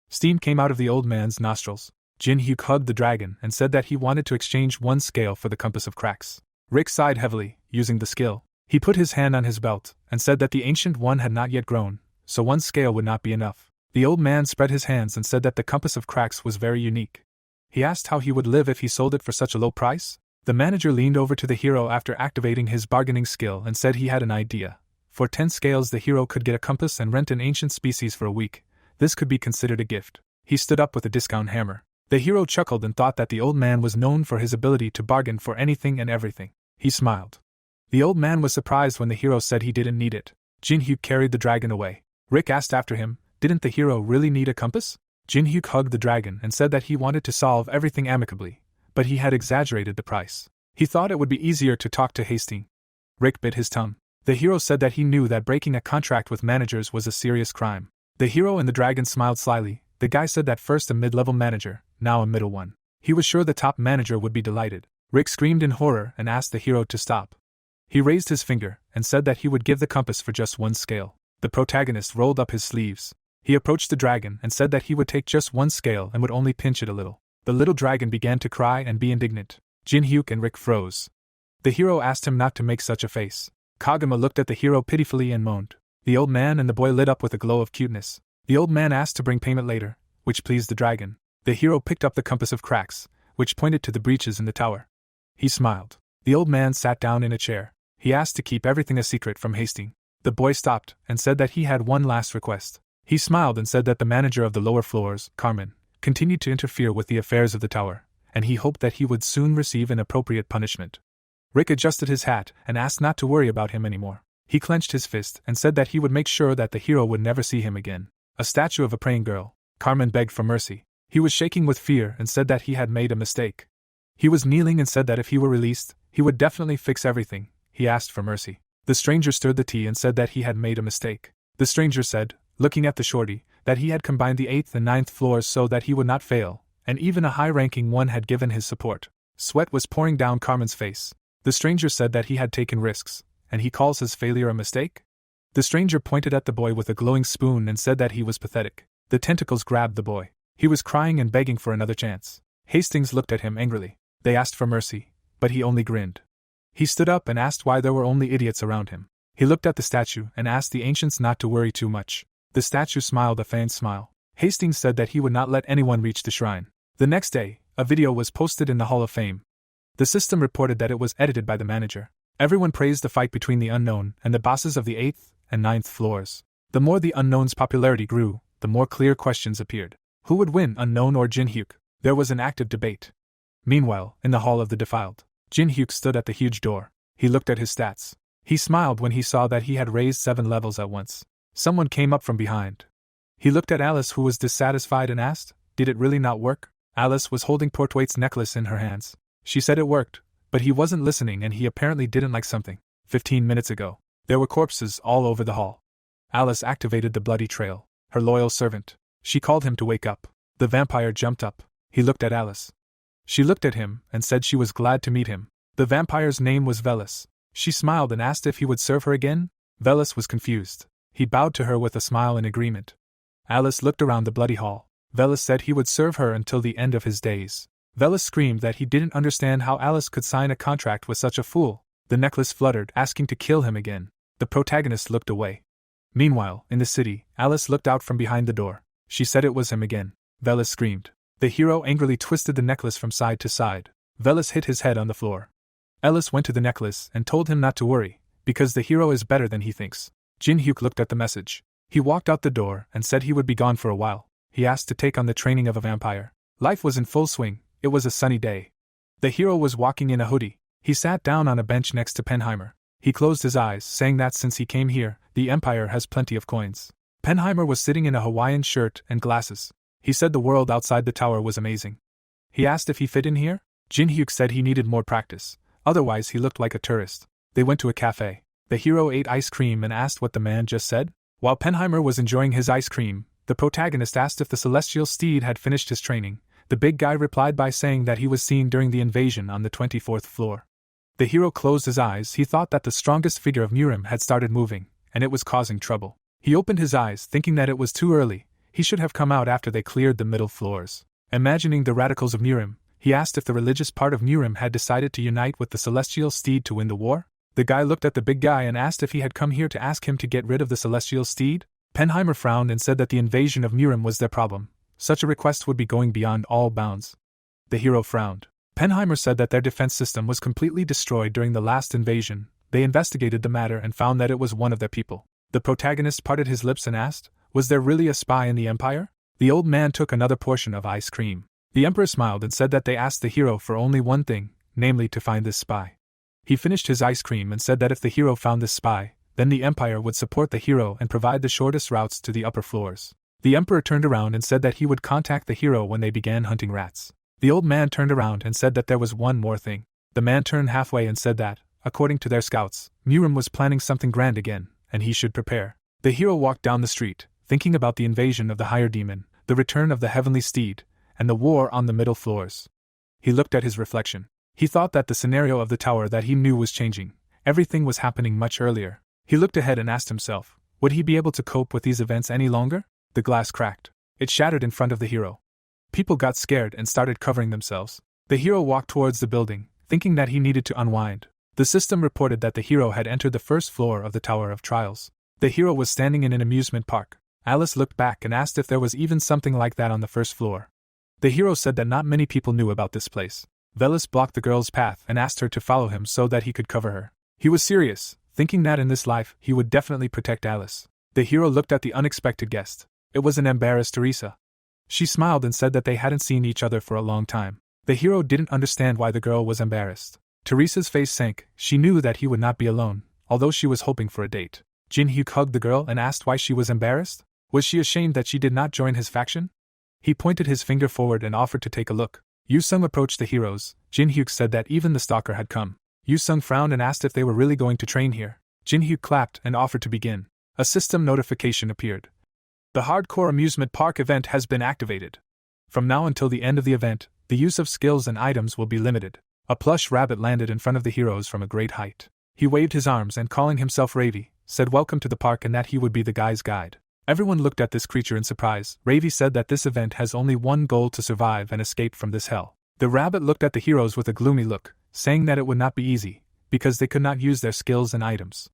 Steam came out of the old man's nostrils. Jinhyuk hugged the dragon and said that he wanted to exchange one scale for the compass of cracks. Rick sighed heavily, using the skill. He put his hand on his belt and said that the ancient one had not yet grown, so one scale would not be enough. The old man spread his hands and said that the compass of cracks was very unique. He asked how he would live if he sold it for such a low price. The manager leaned over to the hero after activating his bargaining skill and said he had an idea. For 10 scales the hero could get a compass and rent an ancient species for a week. This could be considered a gift. He stood up with a discount hammer. The hero chuckled and thought that the old man was known for his ability to bargain for anything and everything. He smiled. The old man was surprised when the hero said he didn't need it. Jinhyuk carried the dragon away. Rick asked after him, didn't the hero really need a compass? Jinhyuk hugged the dragon and said that he wanted to solve everything amicably, but he had exaggerated the price. He thought it would be easier to talk to Hastings. Rick bit his tongue. The hero said that he knew that breaking a contract with managers was a serious crime. The hero and the dragon smiled slyly. The guy said that first a mid-level manager, now a middle one. He was sure the top manager would be delighted. Rick screamed in horror and asked the hero to stop. He raised his finger and said that he would give the compass for just one scale. The protagonist rolled up his sleeves. He approached the dragon and said that he would take just one scale and would only pinch it a little. The little dragon began to cry and be indignant. Jinhyuk and Rick froze. The hero asked him not to make such a face. Kagama looked at the hero pitifully and moaned. The old man and the boy lit up with a glow of cuteness. The old man asked to bring payment later, which pleased the dragon. The hero picked up the compass of cracks, which pointed to the breaches in the tower. He smiled. The old man sat down in a chair. He asked to keep everything a secret from Hastings. The boy stopped and said that he had one last request. He smiled and said that the manager of the lower floors, Carmen, continued to interfere with the affairs of the tower, and he hoped that he would soon receive an appropriate punishment. Rick adjusted his hat and asked not to worry about him anymore. He clenched his fist and said that he would make sure that the hero would never see him again. A statue of a praying girl, Carmen begged for mercy. He was shaking with fear and said that he had made a mistake. He was kneeling and said that if he were released, he would definitely fix everything. He asked for mercy. The stranger stirred the tea and said that he had made a mistake. The stranger said, looking at the shorty, that he had combined the 8th and 9th floors so that he would not fail, and even a high-ranking one had given his support. Sweat was pouring down Carmen's face. The stranger said that he had taken risks, and he calls his failure a mistake? The stranger pointed at the boy with a glowing spoon and said that he was pathetic. The tentacles grabbed the boy. He was crying and begging for another chance. Hastings looked at him angrily. They asked for mercy, but he only grinned. He stood up and asked why there were only idiots around him. He looked at the statue and asked the ancients not to worry too much. The statue smiled a faint smile. Hastings said that he would not let anyone reach the shrine. The next day, a video was posted in the Hall of Fame. The system reported that it was edited by the manager. Everyone praised the fight between the unknown and the bosses of the 8th and 9th floors. The more the unknown's popularity grew, the more clear questions appeared. Who would win, Unknown or Jin Hyuk? There was an active debate. Meanwhile, in the Hall of the Defiled, Jin Hyuk stood at the huge door. He looked at his stats. He smiled when he saw that he had raised 7 levels at once. Someone came up from behind. He looked at Alice, who was dissatisfied, and asked, "Did it really not work?" Alice was holding Portwait's necklace in her hands. She said it worked, but he wasn't listening and he apparently didn't like something. 15 minutes ago, there were corpses all over the hall. Alice activated the bloody trail, her loyal servant. She called him to wake up. The vampire jumped up. He looked at Alice. She looked at him and said she was glad to meet him. The vampire's name was Velis. She smiled and asked if he would serve her again. Velis was confused. He bowed to her with a smile in agreement. Alice looked around the bloody hall. Velis said he would serve her until the end of his days. Velis screamed that he didn't understand how Alice could sign a contract with such a fool. The necklace fluttered, asking to kill him again. The protagonist looked away. Meanwhile, in the city, Alice looked out from behind the door. She said it was him again. Velis screamed. The hero angrily twisted the necklace from side to side. Velis hit his head on the floor. Alice went to the necklace and told him not to worry, because the hero is better than he thinks. Jin Hyuk looked at the message. He walked out the door and said he would be gone for a while. He asked to take on the training of a vampire. Life was in full swing. It was a sunny day. The hero was walking in a hoodie. He sat down on a bench next to Penheimer. He closed his eyes, saying that since he came here, the Empire has plenty of coins. Penheimer was sitting in a Hawaiian shirt and glasses. He said the world outside the tower was amazing. He asked if he fit in here. Jin Hyuk said he needed more practice. Otherwise he looked like a tourist. They went to a cafe. The hero ate ice cream and asked what the man just said. While Penheimer was enjoying his ice cream, the protagonist asked if the celestial steed had finished his training. The big guy replied by saying that he was seen during the invasion on the 24th floor. The hero closed his eyes. He thought that the strongest figure of Murim had started moving, and it was causing trouble. He opened his eyes, thinking that it was too early. He should have come out after they cleared the middle floors. Imagining the radicals of Murim, he asked if the religious part of Murim had decided to unite with the celestial steed to win the war. The guy looked at the big guy and asked if he had come here to ask him to get rid of the celestial steed. Penheimer frowned and said that the invasion of Murim was their problem. Such a request would be going beyond all bounds. The hero frowned. Penheimer said that their defense system was completely destroyed during the last invasion. They investigated the matter and found that it was one of their people. The protagonist parted his lips and asked, "Was there really a spy in the Empire?" The old man took another portion of ice cream. The Emperor smiled and said that they asked the hero for only one thing, namely to find this spy. He finished his ice cream and said that if the hero found this spy, then the Empire would support the hero and provide the shortest routes to the upper floors. The Emperor turned around and said that he would contact the hero when they began hunting rats. The old man turned around and said that there was one more thing. The man turned halfway and said that, according to their scouts, Murim was planning something grand again, and he should prepare. The hero walked down the street, thinking about the invasion of the higher demon, the return of the heavenly steed, and the war on the middle floors. He looked at his reflection. He thought that the scenario of the tower that he knew was changing. Everything was happening much earlier. He looked ahead and asked himself, would he be able to cope with these events any longer? The glass cracked. It shattered in front of the hero. People got scared and started covering themselves. The hero walked towards the building, thinking that he needed to unwind. The system reported that the hero had entered the first floor of the Tower of Trials. The hero was standing in an amusement park. Alice looked back and asked if there was even something like that on the first floor. The hero said that not many people knew about this place. Velis blocked the girl's path and asked her to follow him so that he could cover her. He was serious, thinking that in this life he would definitely protect Alice. The hero looked at the unexpected guest. It was an embarrassed Teresa. She smiled and said that they hadn't seen each other for a long time. The hero didn't understand why the girl was embarrassed. Teresa's face sank. She knew that he would not be alone, although she was hoping for a date. Jin-hyuk hugged the girl and asked why she was embarrassed. Was she ashamed that she did not join his faction? He pointed his finger forward and offered to take a look. Yu-sung approached the heroes. Jin-hyuk said that even the stalker had come. Yu-sung frowned and asked if they were really going to train here. Jin-hyuk clapped and offered to begin. A system notification appeared. The Hardcore Amusement Park event has been activated. From now until the end of the event, the use of skills and items will be limited. A plush rabbit landed in front of the heroes from a great height. He waved his arms and, calling himself Ravi, said welcome to the park and that he would be the guy's guide. Everyone looked at this creature in surprise. Ravi said that this event has only one goal: to survive and escape from this hell. The rabbit looked at the heroes with a gloomy look, saying that it would not be easy, because they could not use their skills and items.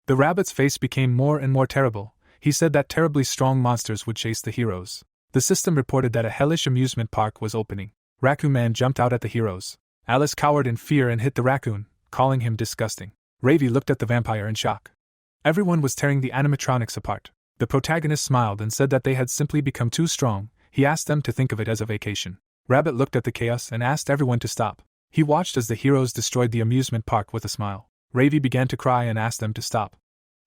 The rabbit's face became more and more terrible. He said that terribly strong monsters would chase the heroes. The system reported that a hellish amusement park was opening. Raccoon Man jumped out at the heroes. Alice cowered in fear and hit the raccoon, calling him disgusting. Ravi looked at the vampire in shock. Everyone was tearing the animatronics apart. The protagonist smiled and said that they had simply become too strong. He asked them to think of it as a vacation. Rabbit looked at the chaos and asked everyone to stop. He watched as the heroes destroyed the amusement park with a smile. Ravi began to cry and asked them to stop.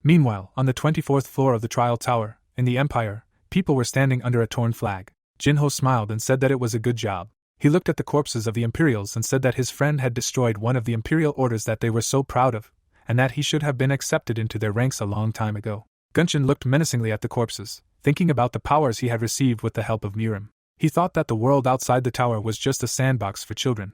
Meanwhile, on the 24th floor of the trial tower, in the Empire, people were standing under a torn flag. Jinho smiled and said that it was a good job. He looked at the corpses of the Imperials and said that his friend had destroyed one of the Imperial orders that they were so proud of, and that he should have been accepted into their ranks a long time ago. Gunshin looked menacingly at the corpses, thinking about the powers he had received with the help of Mirim. He thought that the world outside the tower was just a sandbox for children.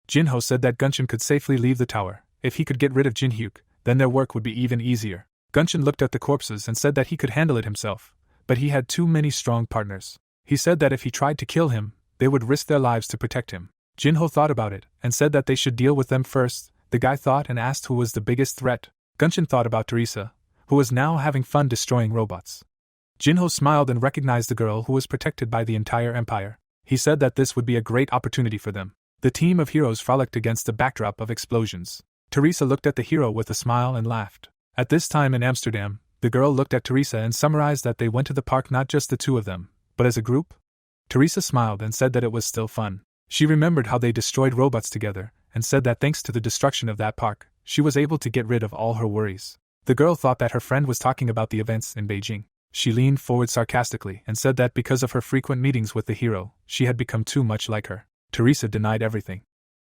Jinho said that Gunshin could safely leave the tower. If he could get rid of Jin-hyuk, then their work would be even easier. Gunshin looked at the corpses and said that he could handle it himself, but he had too many strong partners. He said that if he tried to kill him, they would risk their lives to protect him. Jinho thought about it, and said that they should deal with them first. The guy thought and asked who was the biggest threat. Gunshin thought about Teresa, who was now having fun destroying robots. Jinho smiled and recognized the girl who was protected by the entire empire. He said that this would be a great opportunity for them. The team of heroes frolicked against the backdrop of explosions. Teresa looked at the hero with a smile and laughed. At this time in Amsterdam, the girl looked at Teresa and summarized that they went to the park not just the two of them, but as a group. Teresa smiled and said that it was still fun. She remembered how they destroyed robots together, and said that thanks to the destruction of that park, she was able to get rid of all her worries. The girl thought that her friend was talking about the events in Beijing. She leaned forward sarcastically and said that because of her frequent meetings with the hero, she had become too much like her. Teresa denied everything.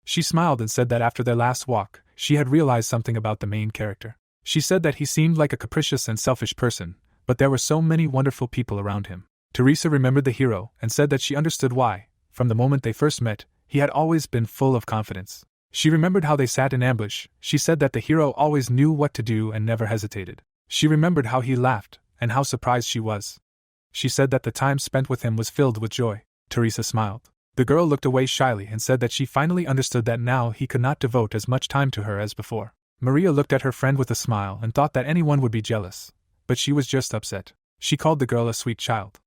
She smiled and said that after their last walk, she had realized something about the main character. She said that he seemed like a capricious and selfish person, but there were so many wonderful people around him. Teresa remembered the hero and said that she understood why. From the moment they first met, he had always been full of confidence. She remembered how they sat in ambush. She said that the hero always knew what to do and never hesitated. She remembered how he laughed, and how surprised she was. She said that the time spent with him was filled with joy. Teresa smiled. The girl looked away shyly and said that she finally understood that now he could not devote as much time to her as before. Maria looked at her friend with a smile and thought that anyone would be jealous, but she was just upset. She called the girl a sweet child.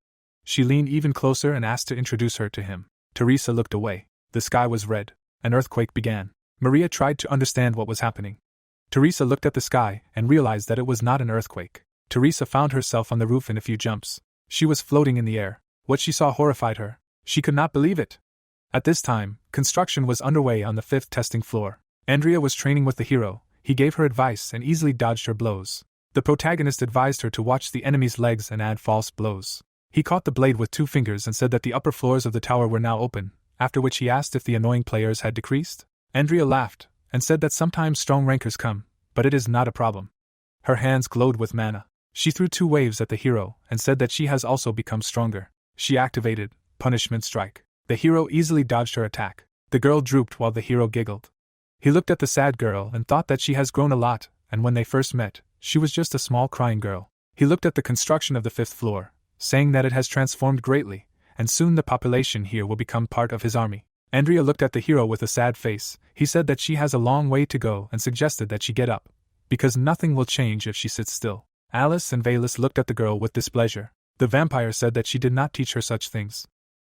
She leaned even closer and asked to introduce her to him. Teresa looked away. The sky was red. An earthquake began. Maria tried to understand what was happening. Teresa looked at the sky and realized that it was not an earthquake. Teresa found herself on the roof in a few jumps. She was floating in the air. What she saw horrified her. She could not believe it. At this time, construction was underway on the 5th testing floor. Andrea was training with the hero. He gave her advice and easily dodged her blows. The protagonist advised her to watch the enemy's legs and add false blows. He caught the blade with 2 fingers and said that the upper floors of the tower were now open, after which he asked if the annoying players had decreased. Andrea laughed, and said that sometimes strong rankers come, but it is not a problem. Her hands glowed with mana. She threw 2 waves at the hero, and said that she has also become stronger. She activated Punishment Strike. The hero easily dodged her attack. The girl drooped while the hero giggled. He looked at the sad girl and thought that she has grown a lot, and when they first met, she was just a small crying girl. He looked at the construction of the 5th floor, saying that it has transformed greatly, and soon the population here will become part of his army. Andrea looked at the hero with a sad face. He said that she has a long way to go and suggested that she get up, because nothing will change if she sits still. Alice and Valus looked at the girl with displeasure. The vampire said that she did not teach her such things.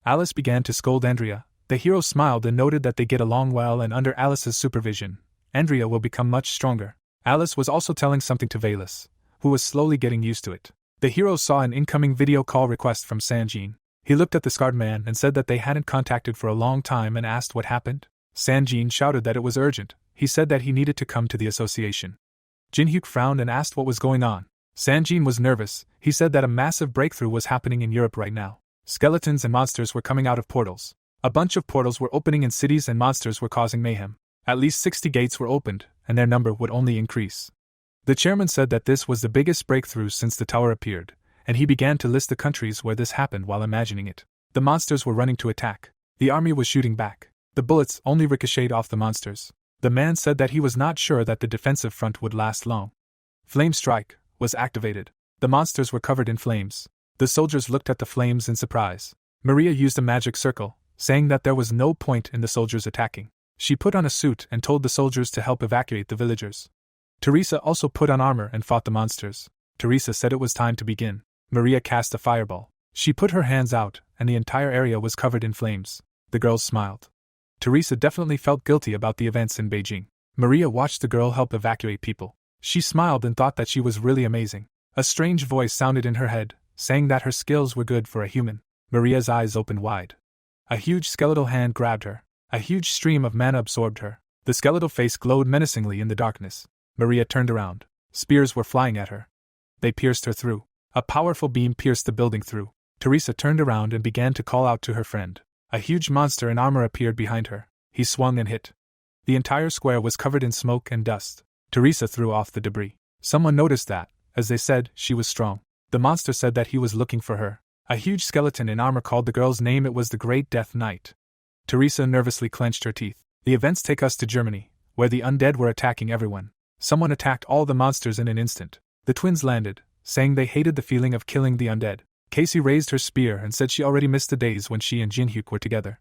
Alice began to scold Andrea. The hero smiled and noted that they get along well, and under Alice's supervision, Andrea will become much stronger. Alice was also telling something to Valus, who was slowly getting used to it. The hero saw an incoming video call request from Sanjin. He looked at the scarred man and said that they hadn't contacted for a long time and asked what happened. Sanjin shouted that it was urgent. He said that he needed to come to the association. Jinhyuk frowned and asked what was going on. Sanjin was nervous. He said that a massive breakthrough was happening in Europe right now. Skeletons and monsters were coming out of portals. A bunch of portals were opening in cities and monsters were causing mayhem. At least 60 gates were opened, and their number would only increase. The chairman said that this was the biggest breakthrough since the tower appeared, and he began to list the countries where this happened while imagining it. The monsters were running to attack. The army was shooting back. The bullets only ricocheted off the monsters. The man said that he was not sure that the defensive front would last long. Flame Strike was activated. The monsters were covered in flames. The soldiers looked at the flames in surprise. Maria used a magic circle, saying that there was no point in the soldiers attacking. She put on a suit and told the soldiers to help evacuate the villagers. Teresa also put on armor and fought the monsters. Teresa said it was time to begin. Maria cast a fireball. She put her hands out, and the entire area was covered in flames. The girls smiled. Teresa definitely felt guilty about the events in Beijing. Maria watched the girl help evacuate people. She smiled and thought that she was really amazing. A strange voice sounded in her head, saying that her skills were good for a human. Maria's eyes opened wide. A huge skeletal hand grabbed her. A huge stream of mana absorbed her. The skeletal face glowed menacingly in the darkness. Maria turned around. Spears were flying at her. They pierced her through. A powerful beam pierced the building through. Teresa turned around and began to call out to her friend. A huge monster in armor appeared behind her. He swung and hit. The entire square was covered in smoke and dust. Teresa threw off the debris. Someone noticed that, as they said, she was strong. The monster said that he was looking for her. A huge skeleton in armor called the girl's name. It was the Great Death Knight. Teresa nervously clenched her teeth. The events take us to Germany, where the undead were attacking everyone. Someone attacked all the monsters in an instant. The twins landed, saying they hated the feeling of killing the undead. Casey raised her spear and said she already missed the days when she and Jinhyuk were together.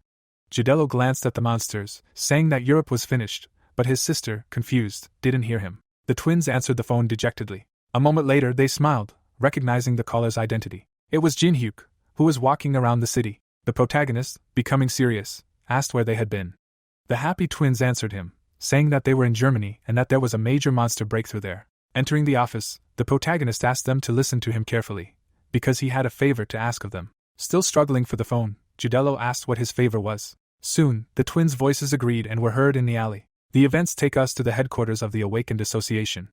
Gidello glanced at the monsters, saying that Europe was finished, but his sister, confused, didn't hear him. The twins answered the phone dejectedly. A moment later they smiled, recognizing the caller's identity. It was Jinhyuk, who was walking around the city. The protagonist, becoming serious, asked where they had been. The happy twins answered him, saying that they were in Germany and that there was a major monster breakthrough there. Entering the office, the protagonist asked them to listen to him carefully, because he had a favor to ask of them. Still struggling for the phone, Gidello asked what his favor was. Soon, the twins' voices agreed and were heard in the alley. The events take us to the headquarters of the Awakened Association.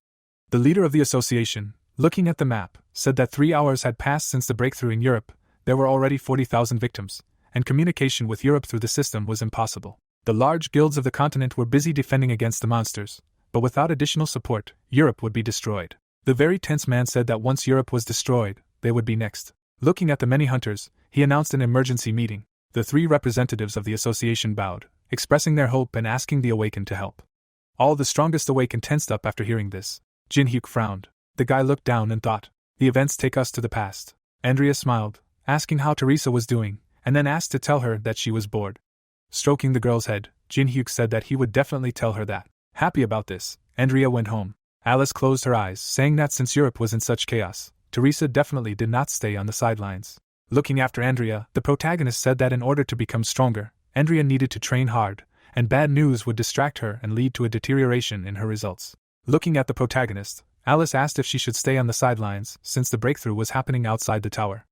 The leader of the association, looking at the map, said that 3 hours had passed since the breakthrough in Europe. There were already 40,000 victims, and communication with Europe through the system was impossible. The large guilds of the continent were busy defending against the monsters, but without additional support, Europe would be destroyed. The very tense man said that once Europe was destroyed, they would be next. Looking at the many hunters, he announced an emergency meeting. The 3 representatives of the association bowed, expressing their hope and asking the Awakened to help. All the strongest Awakened tensed up after hearing this. Jinhyuk frowned. The guy looked down and thought, the events take us to the past. Andrea smiled, asking how Teresa was doing, and then asked to tell her that she was bored. Stroking the girl's head, Jinhyuk said that he would definitely tell her that. Happy about this, Andrea went home. Alice closed her eyes, saying that since Europe was in such chaos, Teresa definitely did not stay on the sidelines. Looking after Andrea, the protagonist said that in order to become stronger, Andrea needed to train hard, and bad news would distract her and lead to a deterioration in her results. Looking at the protagonist, Alice asked if she should stay on the sidelines since the breakthrough was happening outside the tower.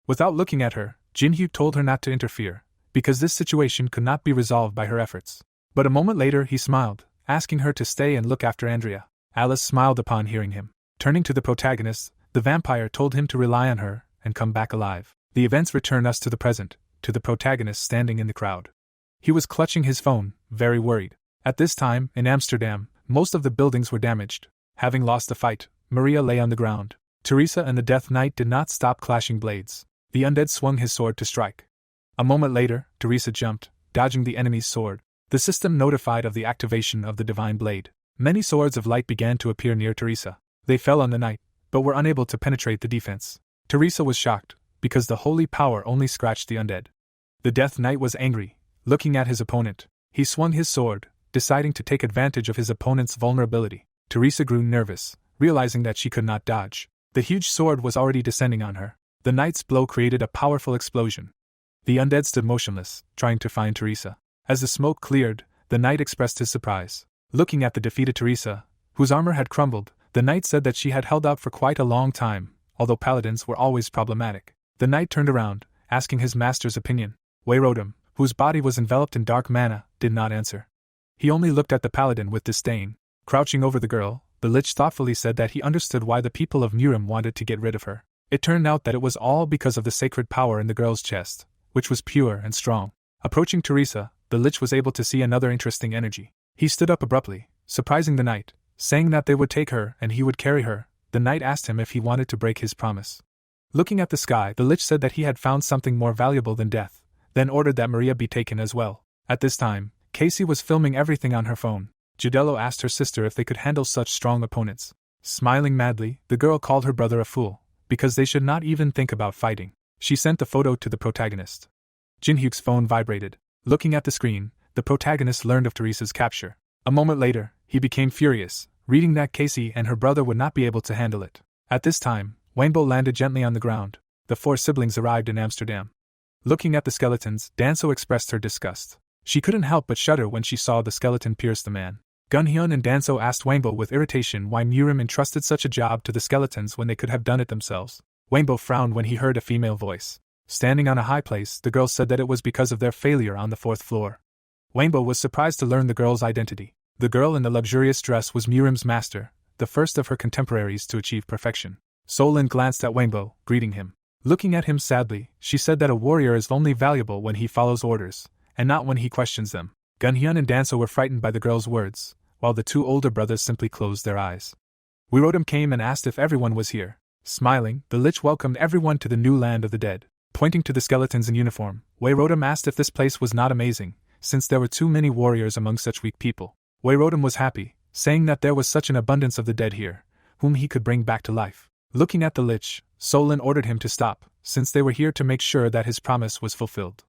Without looking at her, Jinhyuk told her not to interfere, because this situation could not be resolved by her efforts. But a moment later he smiled, asking her to stay and look after Andrea. Alice smiled upon hearing him. Turning to the protagonist, the vampire told him to rely on her and come back alive. The events return us to the present, to the protagonist standing in the crowd. He was clutching his phone, very worried. At this time, in Amsterdam, most of the buildings were damaged. Having lost the fight, Maria lay on the ground. Teresa and the Death Knight did not stop clashing blades. The undead swung his sword to strike. A moment later, Teresa jumped, dodging the enemy's sword. The system notified of the activation of the divine blade. Many swords of light began to appear near Teresa. They fell on the knight, but were unable to penetrate the defense. Teresa was shocked, because the holy power only scratched the undead. The Death Knight was angry, looking at his opponent. He swung his sword, deciding to take advantage of his opponent's vulnerability. Teresa grew nervous, realizing that she could not dodge. The huge sword was already descending on her. The knight's blow created a powerful explosion. The undead stood motionless, trying to find Teresa. As the smoke cleared, the knight expressed his surprise. Looking at the defeated Teresa, whose armor had crumbled, the knight said that she had held out for quite a long time, although paladins were always problematic. The knight turned around, asking his master's opinion. Wei Rodam, whose body was enveloped in dark mana, did not answer. He only looked at the paladin with disdain. Crouching over the girl, the Lich thoughtfully said that he understood why the people of Murim wanted to get rid of her. It turned out that it was all because of the sacred power in the girl's chest, which was pure and strong. Approaching Teresa, the Lich was able to see another interesting energy. He stood up abruptly, surprising the knight, saying that they would take her and he would carry her. The knight asked him if he wanted to break his promise. Looking at the sky, the Lich said that he had found something more valuable than death, then ordered that Maria be taken as well. At this time, Casey was filming everything on her phone. Judello asked her sister if they could handle such strong opponents. Smiling madly, the girl called her brother a fool, because they should not even think about fighting. She sent the photo to the protagonist. Jinhyuk's phone vibrated. Looking at the screen, the protagonist learned of Teresa's capture. A moment later, he became furious, reading that Casey and her brother would not be able to handle it. At this time, Wanbo landed gently on the ground. The 4 siblings arrived in Amsterdam. Looking at the skeletons, Danso expressed her disgust. She couldn't help but shudder when she saw the skeleton pierce the man. Gunhyun and Danso asked Wanbo with irritation why Murim entrusted such a job to the skeletons when they could have done it themselves. Wanbo frowned when he heard a female voice. Standing on a high place, the girl said that it was because of their failure on the 4th floor. Wanbo was surprised to learn the girl's identity. The girl in the luxurious dress was Murim's master, the first of her contemporaries to achieve perfection. Solin glanced at Wanbo, greeting him. Looking at him sadly, she said that a warrior is only valuable when he follows orders, and not when he questions them. Gunhyun and Danso were frightened by the girl's words, while the 2 older brothers simply closed their eyes. Wirodam came and asked if everyone was here. Smiling, the Lich welcomed everyone to the new land of the dead. Pointing to the skeletons in uniform, Wirodam asked if this place was not amazing, since there were too many warriors among such weak people. Wirodam was happy, saying that there was such an abundance of the dead here, whom he could bring back to life. Looking at the Lich, Solin ordered him to stop, since they were here to make sure that his promise was fulfilled.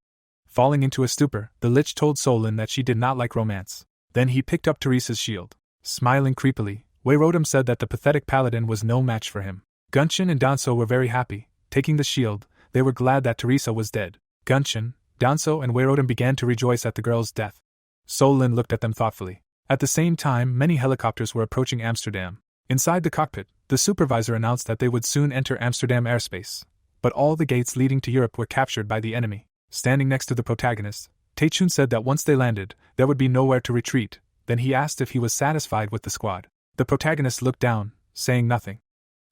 Falling into a stupor, the Lich told Solin that she did not like romance. Then he picked up Teresa's shield. Smiling creepily, Wirodam said that the pathetic paladin was no match for him. Gunshin and Danso were very happy. Taking the shield, they were glad that Teresa was dead. Gunshin, Danso and Wirodam began to rejoice at the girl's death. Solin looked at them thoughtfully. At the same time, many helicopters were approaching Amsterdam. Inside the cockpit, the supervisor announced that they would soon enter Amsterdam airspace. But all the gates leading to Europe were captured by the enemy. Standing next to the protagonist, Taechun said that once they landed, there would be nowhere to retreat. Then he asked if he was satisfied with the squad. The protagonist looked down, saying nothing.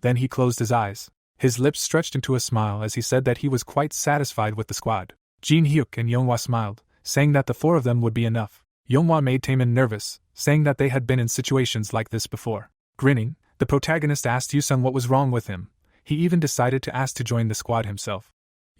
Then he closed his eyes. His lips stretched into a smile as he said that he was quite satisfied with the squad. Jin Hyuk and Yonghwa smiled, saying that the 4 of them would be enough. Yonghwa made Taemin nervous, saying that they had been in situations like this before. Grinning, the protagonist asked Yusung what was wrong with him. He even decided to ask to join the squad himself.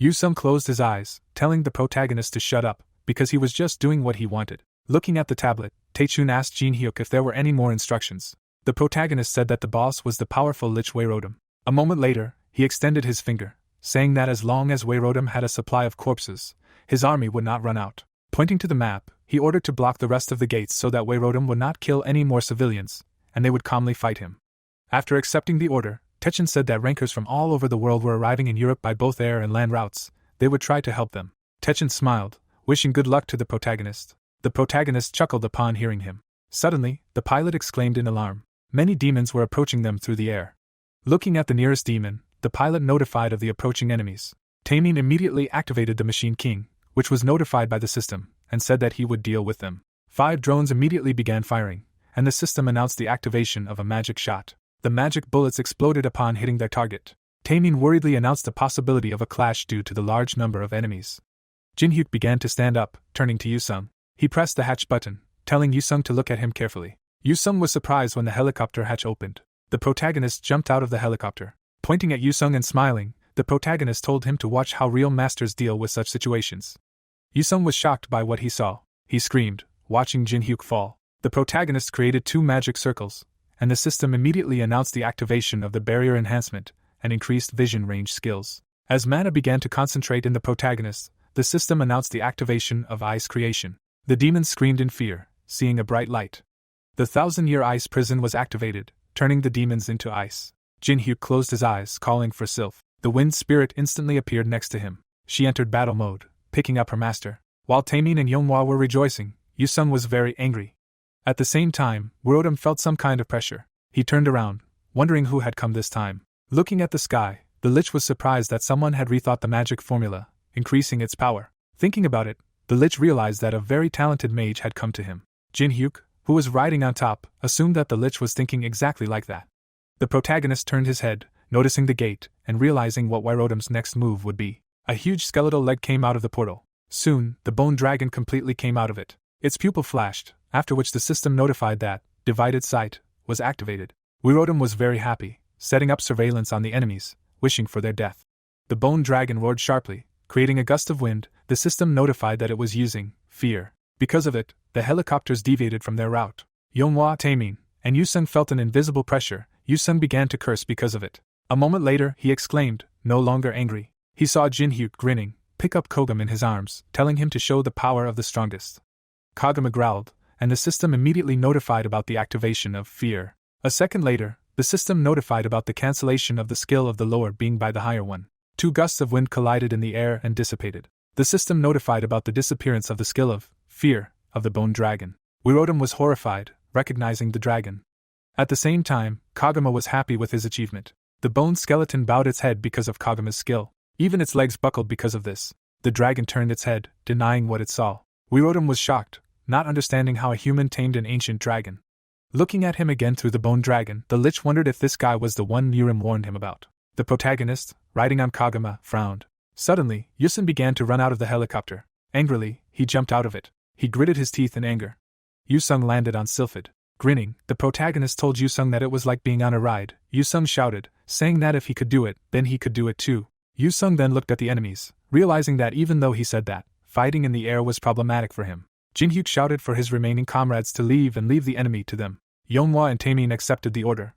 Yusung closed his eyes, telling the protagonist to shut up, because he was just doing what he wanted. Looking at the tablet, Taechun asked Jin Hyuk if there were any more instructions. The protagonist said that the boss was the powerful Lich Wirodam. A moment later, he extended his finger, saying that as long as Wirodam had a supply of corpses, his army would not run out. Pointing to the map, he ordered to block the rest of the gates so that Wirodam would not kill any more civilians, and they would calmly fight him. After accepting the order, Taechun said that rankers from all over the world were arriving in Europe by both air and land routes. They would try to help them. Taechun smiled, wishing good luck to the protagonist. The protagonist chuckled upon hearing him. Suddenly, the pilot exclaimed in alarm. Many demons were approaching them through the air. Looking at the nearest demon, the pilot notified of the approaching enemies. Taemin immediately activated the Machine King, which was notified by the system, and said that he would deal with them. 5 drones immediately began firing, and the system announced the activation of a magic shot. The magic bullets exploded upon hitting their target. Taemin worriedly announced the possibility of a clash due to the large number of enemies. Jinhyuk began to stand up, turning to Yusung. He pressed the hatch button, telling Yusung to look at him carefully. Yusung was surprised when the helicopter hatch opened. The protagonist jumped out of the helicopter. Pointing at Yusung and smiling, the protagonist told him to watch how real masters deal with such situations. Yusung was shocked by what he saw. He screamed, watching Jinhyuk fall. The protagonist created 2 magic circles, and the system immediately announced the activation of the barrier enhancement and increased vision range skills. As mana began to concentrate in the protagonist, the system announced the activation of ice creation. The demons screamed in fear, seeing a bright light. The 1,000-year ice prison was activated, turning the demons into ice. Jinhyuk closed his eyes, calling for Sylph. The wind spirit instantly appeared next to him. She entered battle mode, picking up her master. While Taemin and Yonghwa were rejoicing, Yusung was very angry. At the same time, Wirodam felt some kind of pressure. He turned around, wondering who had come this time. Looking at the sky, the Lich was surprised that someone had rethought the magic formula, increasing its power. Thinking about it, the Lich realized that a very talented mage had come to him. Jin-hyuk, who was riding on top, assumed that the Lich was thinking exactly like that. The protagonist turned his head, noticing the gate, and realizing what Wyrodam's next move would be. A huge skeletal leg came out of the portal. Soon, the bone dragon completely came out of it. Its pupil flashed, after which the system notified that divided sight was activated. Wyrodam was very happy, setting up surveillance on the enemies, wishing for their death. The bone dragon roared sharply, creating a gust of wind. The system notified that it was using fear. Because of it, the helicopters deviated from their route. Yonghwa, Taemin, and Yusung felt an invisible pressure. Yusung began to curse because of it. A moment later, he exclaimed, no longer angry. He saw Jin-hyuk grinning, pick up Kogam in his arms, telling him to show the power of the strongest. Kagama growled, and the system immediately notified about the activation of fear. A second later, the system notified about the cancellation of the skill of the lower being by the higher one. 2 gusts of wind collided in the air and dissipated. The system notified about the disappearance of the skill of fear of the bone dragon. Wyrodam was horrified, recognizing the dragon. At the same time, Kagama was happy with his achievement. The bone skeleton bowed its head because of Kagama's skill. Even its legs buckled because of this. The dragon turned its head, denying what it saw. Wyrodam was shocked, not understanding how a human tamed an ancient dragon. Looking at him again through the bone dragon, the Lich wondered if this guy was the one Nirim warned him about. The protagonist, riding on Kagama, frowned. Suddenly, Yusun began to run out of the helicopter. Angrily, he jumped out of it. He gritted his teeth in anger. Yusung landed on Sylphid. Grinning, the protagonist told Yusung that it was like being on a ride. Yusung shouted, saying that if he could do it, then he could do it too. Yusung then looked at the enemies, realizing that even though he said that, fighting in the air was problematic for him. Jin-hyuk shouted for his remaining comrades to leave and leave the enemy to them. Yonghwa and Taemin accepted the order.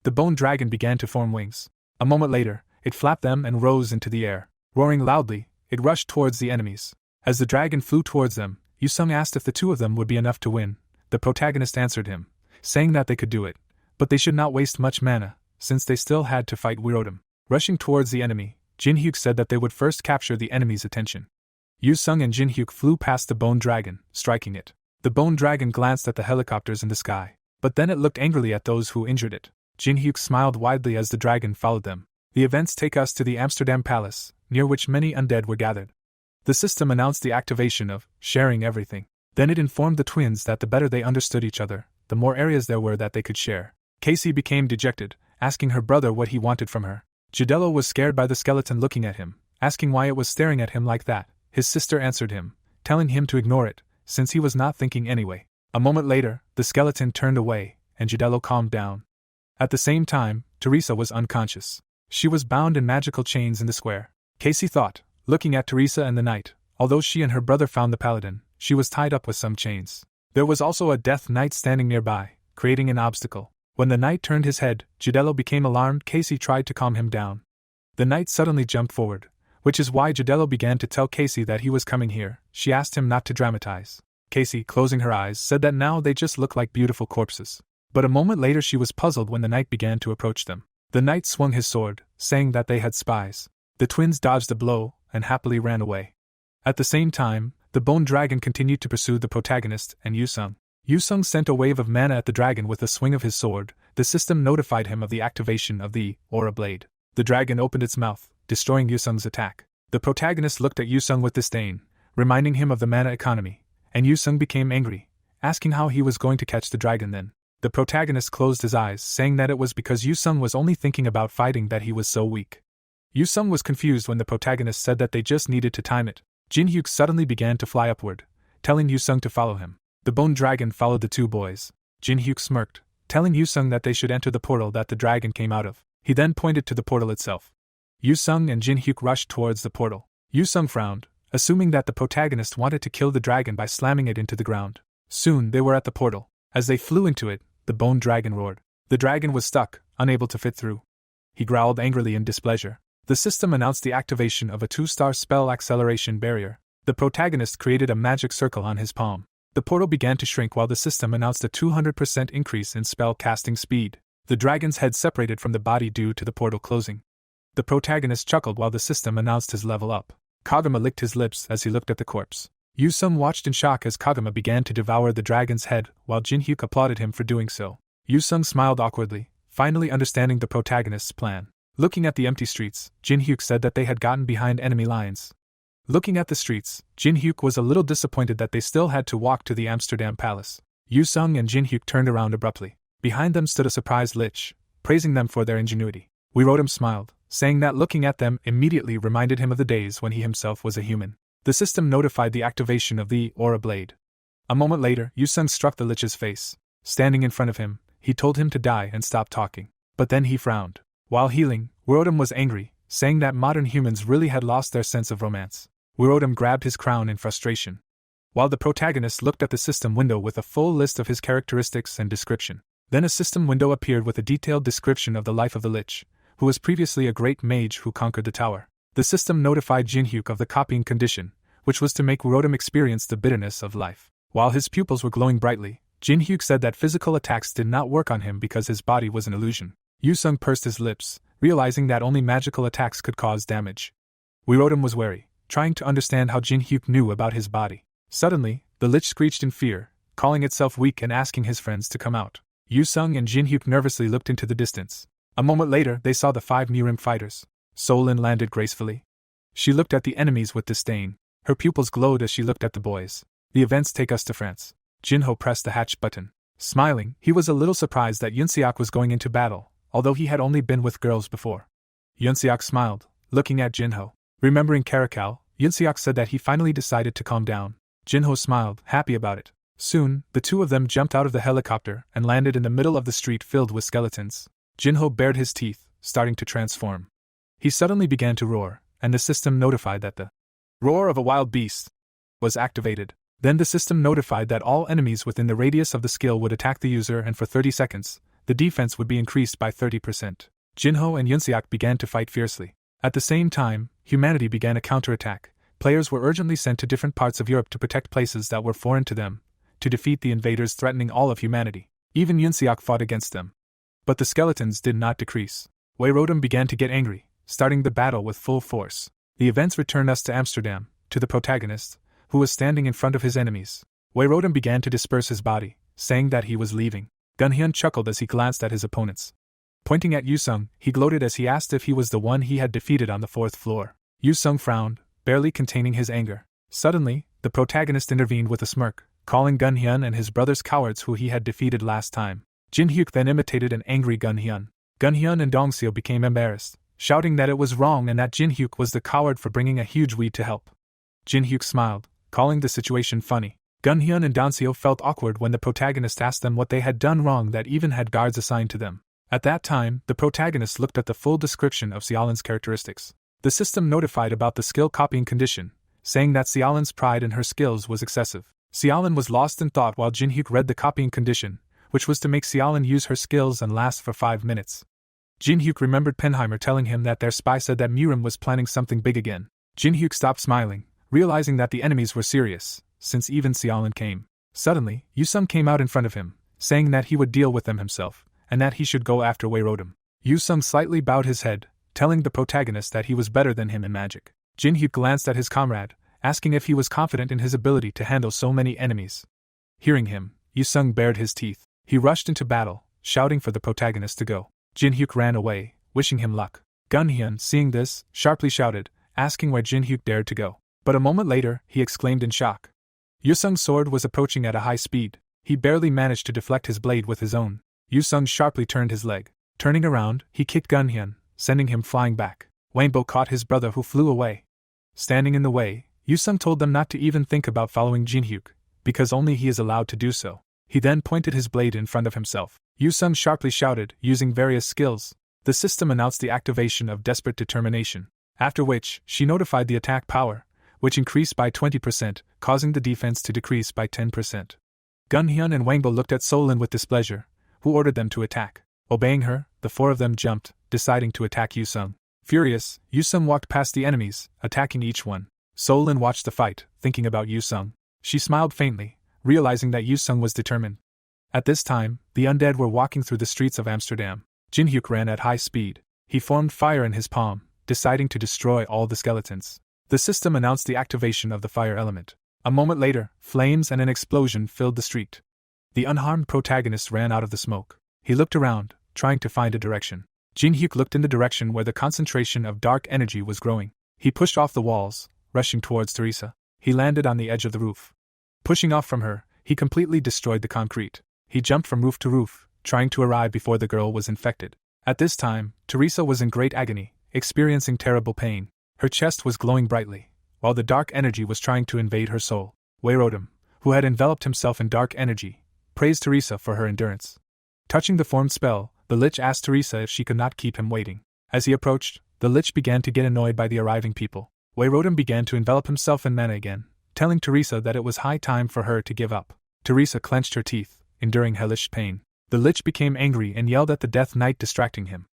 The bone dragon began to form wings. A moment later, it flapped them and rose into the air. Roaring loudly, it rushed towards the enemies. As the dragon flew towards them, Yusung asked if the 2 of them would be enough to win. The protagonist answered him, saying that they could do it, but they should not waste much mana, since they still had to fight Wyrodam. Rushing towards the enemy, Jin-hyuk said that they would first capture the enemy's attention. Yusung and Jin-hyuk flew past the bone dragon, striking it. The bone dragon glanced at the helicopters in the sky, but then it looked angrily at those who injured it. Jin-hyuk smiled widely as the dragon followed them. The events take us to the Amsterdam Palace, near which many undead were gathered. The system announced the activation of sharing everything. Then it informed the twins that the better they understood each other, the more areas there were that they could share. Casey became dejected, asking her brother what he wanted from her. Jidelo was scared by the skeleton looking at him, asking why it was staring at him like that. His sister answered him, telling him to ignore it, since he was not thinking anyway. A moment later, the skeleton turned away, and Jidelo calmed down. At the same time, Teresa was unconscious. She was bound in magical chains in the square. Casey thought, looking at Teresa and the knight, although she and her brother found the paladin, she was tied up with some chains. There was also a death knight standing nearby, creating an obstacle. When the knight turned his head, Jidelo became alarmed. Casey tried to calm him down. The knight suddenly jumped forward, which is why Jidelo began to tell Casey that he was coming here. She asked him not to dramatize. Casey, closing her eyes, said that now they just looked like beautiful corpses. But a moment later she was puzzled when the knight began to approach them. The knight swung his sword, saying that they had spies. The twins dodged a blow, and happily ran away. At the same time, the bone dragon continued to pursue the protagonist and Yusung. Yusung sent a wave of mana at the dragon with a swing of his sword. The system notified him of the activation of the aura blade. The dragon opened its mouth, destroying Yusung's attack. The protagonist looked at Yusung with disdain, reminding him of the mana economy, and Yusung became angry, asking how he was going to catch the dragon then. The protagonist closed his eyes, saying that it was because Yusung was only thinking about fighting that he was so weak. Yusung was confused when the protagonist said that they just needed to time it. Jin-hyuk suddenly began to fly upward, telling Yusung to follow him. The bone dragon followed the 2 boys. Jin-hyuk smirked, telling Yusung that they should enter the portal that the dragon came out of. He then pointed to the portal itself. Yusung and Jin-hyuk rushed towards the portal. Yusung frowned, assuming that the protagonist wanted to kill the dragon by slamming it into the ground. Soon they were at the portal. As they flew into it, the bone dragon roared. The dragon was stuck, unable to fit through. He growled angrily in displeasure. The system announced the activation of a 2-star spell acceleration barrier. The protagonist created a magic circle on his palm. The portal began to shrink while the system announced a 200% increase in spell casting speed. The dragon's head separated from the body due to the portal closing. The protagonist chuckled while the system announced his level up. Kagama licked his lips as he looked at the corpse. Yusung watched in shock as Kagama began to devour the dragon's head, while Jin-hyuk applauded him for doing so. Yusung smiled awkwardly, finally understanding the protagonist's plan. Looking at the empty streets, Jin-hyuk said that they had gotten behind enemy lines. Looking at the streets, Jin Hyuk was a little disappointed that they still had to walk to the Amsterdam palace. Yu Sung and Jin Hyuk turned around abruptly. Behind them stood a surprised Lich, praising them for their ingenuity. Werodom smiled, saying that looking at them immediately reminded him of the days when he himself was a human. The system notified the activation of the Aura Blade. A moment later, Yu Sung struck the Lich's face. Standing in front of him, he told him to die and stop talking. But then he frowned. While healing, Werodom was angry, saying that modern humans really had lost their sense of romance. Werodom grabbed his crown in frustration, while the protagonist looked at the system window with a full list of his characteristics and description. Then a system window appeared with a detailed description of the life of the Lich, who was previously a great mage who conquered the tower. The system notified Jin Hyuk of the copying condition, which was to make Werodom experience the bitterness of life. While his pupils were glowing brightly, Jin Hyuk said that physical attacks did not work on him because his body was an illusion. Yu Sung pursed his lips, realizing that only magical attacks could cause damage. Werodom was wary, trying to understand how Jin Hyuk knew about his body. Suddenly, the Lich screeched in fear, calling itself weak and asking his friends to come out. Yu Sung and Jin Hyuk nervously looked into the distance. A moment later, they saw the 5 Mirim fighters. Solin landed gracefully. She looked at the enemies with disdain. Her pupils glowed as she looked at the boys. The events take us to France. Jinho pressed the hatch button. Smiling, he was a little surprised that Yunseok was going into battle, although he had only been with girls before. Yunseok smiled, looking at Jinho. Remembering Caracal, Yunseok said that he finally decided to calm down. Jinho smiled, happy about it. Soon, the two of them jumped out of the helicopter and landed in the middle of the street filled with skeletons. Jinho bared his teeth, starting to transform. He suddenly began to roar, and the system notified that the roar of a wild beast was activated. Then the system notified that all enemies within the radius of the skill would attack the user, and for 30 seconds, the defense would be increased by 30%. Jinho and Yunseok began to fight fiercely. At the same time, humanity began a counterattack. Players were urgently sent to different parts of Europe to protect places that were foreign to them, to defeat the invaders threatening all of humanity. Even Yunseok fought against them. But the skeletons did not decrease. Werodom began to get angry, starting the battle with full force. The events returned us to Amsterdam, to the protagonist, who was standing in front of his enemies. Werodom began to disperse his body, saying that he was leaving. Gunhyun chuckled as he glanced at his opponents. Pointing at Yusung, he gloated as he asked if he was the one he had defeated on the 4th floor. Yusung frowned, barely containing his anger. Suddenly, the protagonist intervened with a smirk, calling Gunhyun and his brothers cowards who he had defeated last time. Jin Hyuk then imitated an angry Gunhyun. Gunhyun and Dongseo became embarrassed, shouting that it was wrong and that Jin Hyuk was the coward for bringing a huge weed to help. Jin Hyuk smiled, calling the situation funny. Gunhyun and Dongseo felt awkward when the protagonist asked them what they had done wrong that even had guards assigned to them. At that time, the protagonist looked at the full description of Xiaolin's characteristics. The system notified about the skill copying condition, saying that Xiaolin's pride in her skills was excessive. Xiaolin was lost in thought while Jin Hyuk read the copying condition, which was to make Xiaolin use her skills and last for 5 minutes. Jin Hyuk remembered Penheimer telling him that their spy said that Mirim was planning something big again. Jin Hyuk stopped smiling, realizing that the enemies were serious, since even Xiaolin came. Suddenly, Yusung came out in front of him, saying that he would deal with them himself, and that he should go after Werodom. Yusung slightly bowed his head, telling the protagonist that he was better than him in magic. Jin Hyuk glanced at his comrade, asking if he was confident in his ability to handle so many enemies. Hearing him, Yusung bared his teeth. He rushed into battle, shouting for the protagonist to go. Jin Hyuk ran away, wishing him luck. Gunhyun, seeing this, sharply shouted, asking where Jin Hyuk dared to go. But a moment later, he exclaimed in shock. Yusung's sword was approaching at a high speed. He barely managed to deflect his blade with his own. Yusung sharply turned his leg. Turning around, he kicked Gunhyun, sending him flying back. Wanbo caught his brother who flew away. Standing in the way, Yusung told them not to even think about following Jin Hyuk, because only he is allowed to do so. He then pointed his blade in front of himself. Yusung sharply shouted, using various skills. The system announced the activation of Desperate Determination, after which, she notified the attack power, which increased by 20%, causing the defense to decrease by 10%. Gunhyun and Wanbo looked at Solin with displeasure, who ordered them to attack. Obeying her, the 4 of them jumped, deciding to attack Yusung. Furious, Yusung walked past the enemies, attacking each one. Solin watched the fight, thinking about Yusung. She smiled faintly, realizing that Yusung was determined. At this time, the undead were walking through the streets of Amsterdam. Jin Hyuk ran at high speed. He formed fire in his palm, deciding to destroy all the skeletons. The system announced the activation of the fire element. A moment later, flames and an explosion filled the street. The unharmed protagonist ran out of the smoke. He looked around, trying to find a direction. Jin Hyuk looked in the direction where the concentration of dark energy was growing. He pushed off the walls, rushing towards Teresa. He landed on the edge of the roof. Pushing off from her, he completely destroyed the concrete. He jumped from roof to roof, trying to arrive before the girl was infected. At this time, Teresa was in great agony, experiencing terrible pain. Her chest was glowing brightly, while the dark energy was trying to invade her soul. Weirodom, who had enveloped himself in dark energy, praised Teresa for her endurance. Touching the formed spell, the Lich asked Teresa if she could not keep him waiting. As he approached, the Lich began to get annoyed by the arriving people. Weirodom began to envelop himself in mana again, telling Teresa that it was high time for her to give up. Teresa clenched her teeth, enduring hellish pain. The Lich became angry and yelled at the Death Knight, distracting him.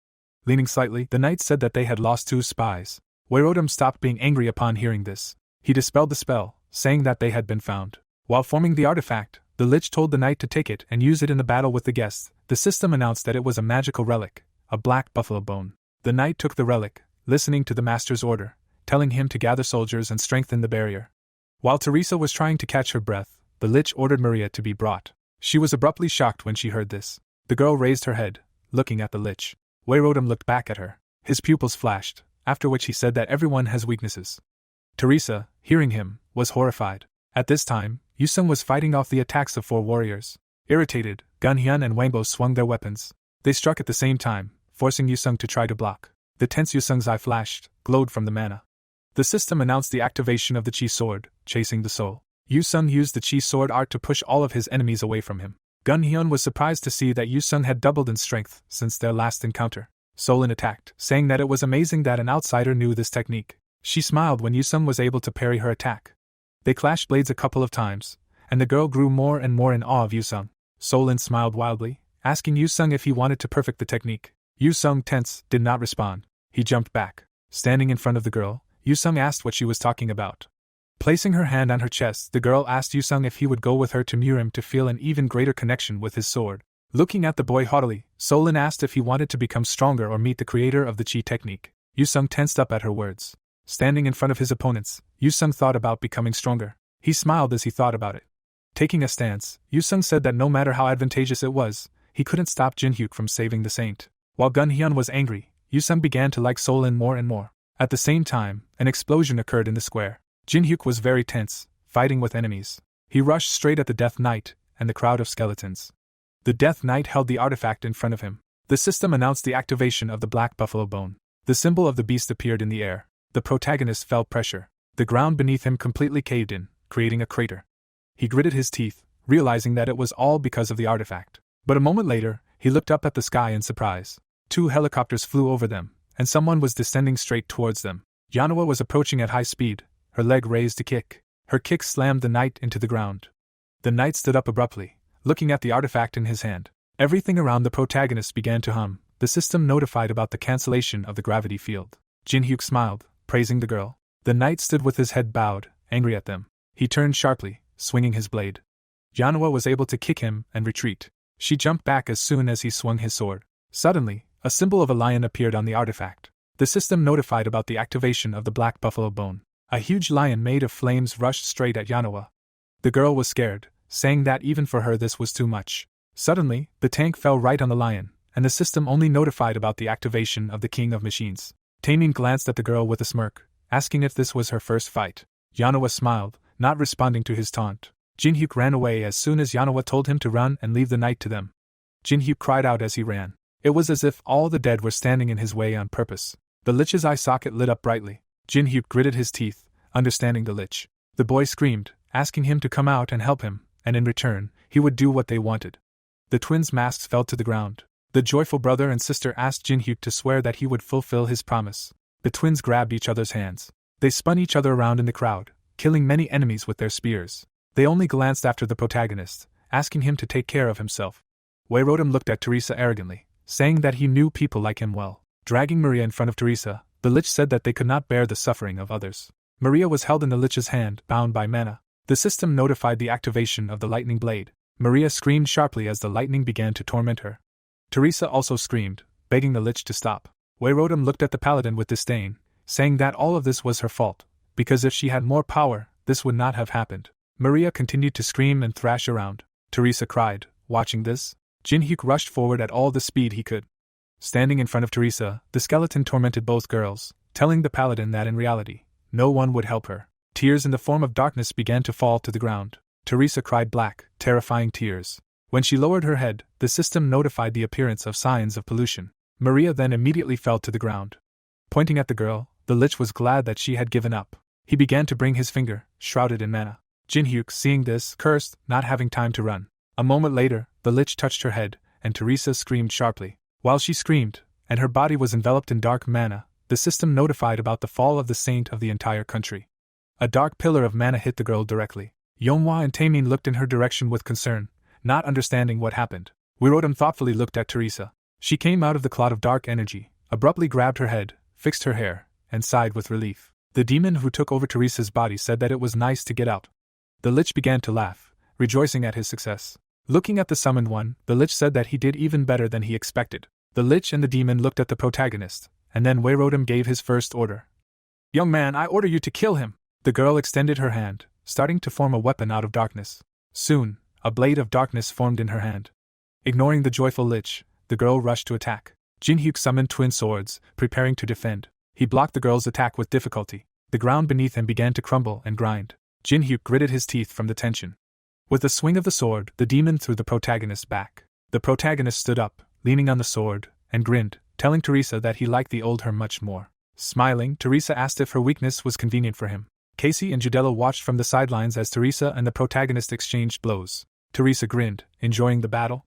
Leaning slightly, the knight said that they had lost 2 spies. Weirodom stopped being angry upon hearing this. He dispelled the spell, saying that they had been found. While forming the artifact, the Lich told the knight to take it and use it in the battle with the guests. The system announced that it was a magical relic, a black buffalo bone. The knight took the relic, listening to the master's order, telling him to gather soldiers and strengthen the barrier. While Teresa was trying to catch her breath, the Lich ordered Maria to be brought. She was abruptly shocked when she heard this. The girl raised her head, looking at the Lich. Weirodom looked back at her. His pupils flashed, after which he said that everyone has weaknesses. Teresa, hearing him, was horrified. At this time, Yusung was fighting off the attacks of 4 warriors. Irritated, Gunhyun and Wangbo swung their weapons. They struck at the same time, forcing Yusung to try to block. The tense Yusung's eye flashed, glowed from the mana. The system announced the activation of the Chi Sword, chasing the soul. Yusung used the Chi Sword art to push all of his enemies away from him. Gunhyun was surprised to see that Yusung had doubled in strength since their last encounter. Solin attacked, saying that it was amazing that an outsider knew this technique. She smiled when Yusung was able to parry her attack. They clashed blades a couple of times, and the girl grew more and more in awe of Yusung. Solin smiled wildly, asking Yusung if he wanted to perfect the technique. Yusung, tense, did not respond. He jumped back. Standing in front of the girl, Yusung asked what she was talking about. Placing her hand on her chest, the girl asked Yusung if he would go with her to Murim to feel an even greater connection with his sword. Looking at the boy haughtily, Solin asked if he wanted to become stronger or meet the creator of the Chi technique. Yusung tensed up at her words. Standing in front of his opponents, Yusung thought about becoming stronger. He smiled as he thought about it. Taking a stance, Yusung said that no matter how advantageous it was, he couldn't stop Jinhyuk from saving the saint. While Gunhyun was angry, Yusung began to like Solin more and more. At the same time, an explosion occurred in the square. Jinhyuk was very tense, fighting with enemies. He rushed straight at the Death Knight and the crowd of skeletons. The Death Knight held the artifact in front of him. The system announced the activation of the black buffalo bone. The symbol of the beast appeared in the air. The protagonist felt pressure. The ground beneath him completely caved in, creating a crater. He gritted his teeth, realizing that it was all because of the artifact. But a moment later, he looked up at the sky in surprise. 2 helicopters flew over them, and someone was descending straight towards them. Yanawa was approaching at high speed, her leg raised to kick. Her kick slammed the knight into the ground. The knight stood up abruptly, looking at the artifact in his hand. Everything around the protagonist began to hum. The system notified about the cancellation of the gravity field. Jinhyuk smiled, praising the girl. The knight stood with his head bowed, angry at them. He turned sharply, swinging his blade. Yanawa was able to kick him and retreat. She jumped back as soon as he swung his sword. Suddenly, a symbol of a lion appeared on the artifact. The system notified about the activation of the black buffalo bone. A huge lion made of flames rushed straight at Yanawa. The girl was scared, saying that even for her this was too much. Suddenly, the tank fell right on the lion, and the system only notified about the activation of the King of Machines. Taemin glanced at the girl with a smirk, asking if this was her first fight. Yanawa smiled, not responding to his taunt. Jinhyuk ran away as soon as Yanawa told him to run and leave the knight to them. Jinhyuk cried out as he ran. It was as if all the dead were standing in his way on purpose. The Lich's eye socket lit up brightly. Jinhyuk gritted his teeth, understanding the Lich. The boy screamed, asking him to come out and help him, and in return, he would do what they wanted. The twins' masks fell to the ground. The joyful brother and sister asked Jinhyuk to swear that he would fulfill his promise. The twins grabbed each other's hands. They spun each other around in the crowd, killing many enemies with their spears. They only glanced after the protagonist, asking him to take care of himself. Weirodom looked at Teresa arrogantly, saying that he knew people like him well. Dragging Maria in front of Teresa, the Lich said that they could not bear the suffering of others. Maria was held in the Lich's hand, bound by mana. The system notified the activation of the lightning blade. Maria screamed sharply as the lightning began to torment her. Teresa also screamed, begging the Lich to stop. Weirodom looked at the paladin with disdain, saying that all of this was her fault, because if she had more power, this would not have happened. Maria continued to scream and thrash around. Teresa cried. Watching this, Jinhyuk rushed forward at all the speed he could. Standing in front of Teresa, the skeleton tormented both girls, telling the paladin that in reality, no one would help her. Tears in the form of darkness began to fall to the ground. Teresa cried black, terrifying tears. When she lowered her head, the system notified the appearance of signs of pollution. Maria then immediately fell to the ground. Pointing at the girl, the Lich was glad that she had given up. He began to bring his finger, shrouded in mana. Jinhyuk, seeing this, cursed, not having time to run. A moment later, the Lich touched her head, and Teresa screamed sharply. While she screamed, and her body was enveloped in dark mana, the system notified about the fall of the saint of the entire country. A dark pillar of mana hit the girl directly. Yeonhwa and Taemin looked in her direction with concern, not understanding what happened. Wirodam thoughtfully looked at Teresa. She came out of the cloud of dark energy, abruptly grabbed her head, fixed her hair, and sighed with relief. The demon who took over Teresa's body said that it was nice to get out. The Lich began to laugh, rejoicing at his success. Looking at the summoned one, the Lich said that he did even better than he expected. The Lich and the demon looked at the protagonist, and then Wirodam gave his first order. "Young man, I order you to kill him!" The girl extended her hand, starting to form a weapon out of darkness. Soon, a blade of darkness formed in her hand. Ignoring the joyful Lich, the girl rushed to attack. Jinhyuk summoned twin swords, preparing to defend. He blocked the girl's attack with difficulty. The ground beneath him began to crumble and grind. Jinhyuk gritted his teeth from the tension. With a swing of the sword, the demon threw the protagonist back. The protagonist stood up, leaning on the sword, and grinned, telling Teresa that he liked the old her much more. Smiling, Teresa asked if her weakness was convenient for him. Casey and Judella watched from the sidelines as Teresa and the protagonist exchanged blows. Teresa grinned, enjoying the battle.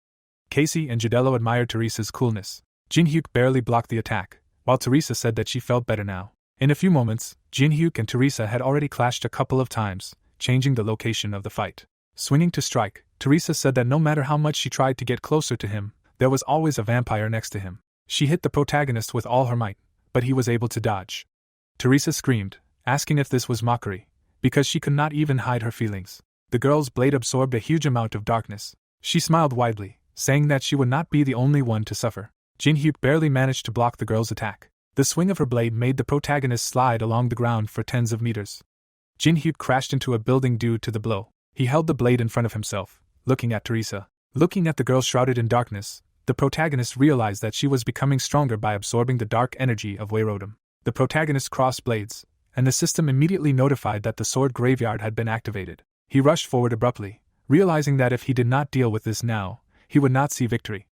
Casey and Judella admired Teresa's coolness. Jinhyuk barely blocked the attack, while Teresa said that she felt better now. In a few moments, Jinhyuk and Teresa had already clashed a couple of times, changing the location of the fight. Swinging to strike, Teresa said that no matter how much she tried to get closer to him, there was always a vampire next to him. She hit the protagonist with all her might, but he was able to dodge. Teresa screamed, asking if this was mockery, because she could not even hide her feelings. The girl's blade absorbed a huge amount of darkness. She smiled widely, saying that she would not be the only one to suffer. Jinhyuk barely managed to block the girl's attack. The swing of her blade made the protagonist slide along the ground for tens of meters. Jinhyuk crashed into a building due to the blow. He held the blade in front of himself, looking at Teresa. Looking at the girl shrouded in darkness, the protagonist realized that she was becoming stronger by absorbing the dark energy of Wirodam. The protagonist crossed blades, and the system immediately notified that the sword graveyard had been activated. He rushed forward abruptly, realizing that if he did not deal with this now, he would not see victory.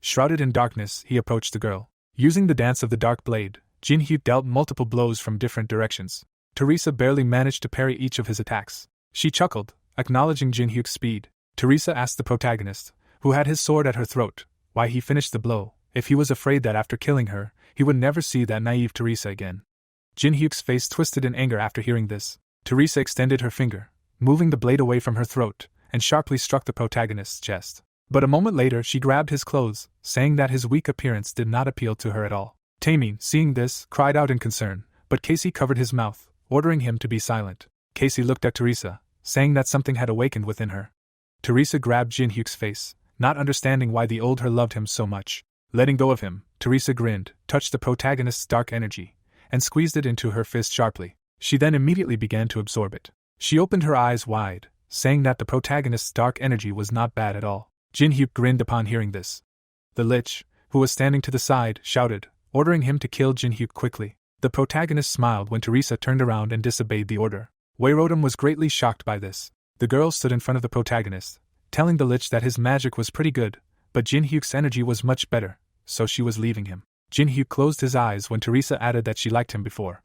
Shrouded in darkness, he approached the girl. Using the dance of the dark blade, Jinhyuk dealt multiple blows from different directions. Teresa barely managed to parry each of his attacks. She chuckled, acknowledging Jinhyuk's speed. Teresa asked the protagonist, who had his sword at her throat, why he finished the blow, if he was afraid that after killing her, he would never see that naive Teresa again. Jinhyuk's face twisted in anger after hearing this. Teresa extended her finger, moving the blade away from her throat, and sharply struck the protagonist's chest. But a moment later she grabbed his clothes, saying that his weak appearance did not appeal to her at all. Taemin, seeing this, cried out in concern, but Casey covered his mouth, ordering him to be silent. Casey looked at Teresa, saying that something had awakened within her. Teresa grabbed Jinhyuk's face, not understanding why the old her loved him so much. Letting go of him, Teresa grinned, touched the protagonist's dark energy, and squeezed it into her fist sharply. She then immediately began to absorb it. She opened her eyes wide, saying that the protagonist's dark energy was not bad at all. Jinhyuk grinned upon hearing this. The Lich, who was standing to the side, shouted, ordering him to kill Jinhyuk quickly. The protagonist smiled when Teresa turned around and disobeyed the order. Wirodam was greatly shocked by this. The girl stood in front of the protagonist, telling the Lich that his magic was pretty good, but Jinhyuk's energy was much better, so she was leaving him. Jinhyuk closed his eyes when Teresa added that she liked him before.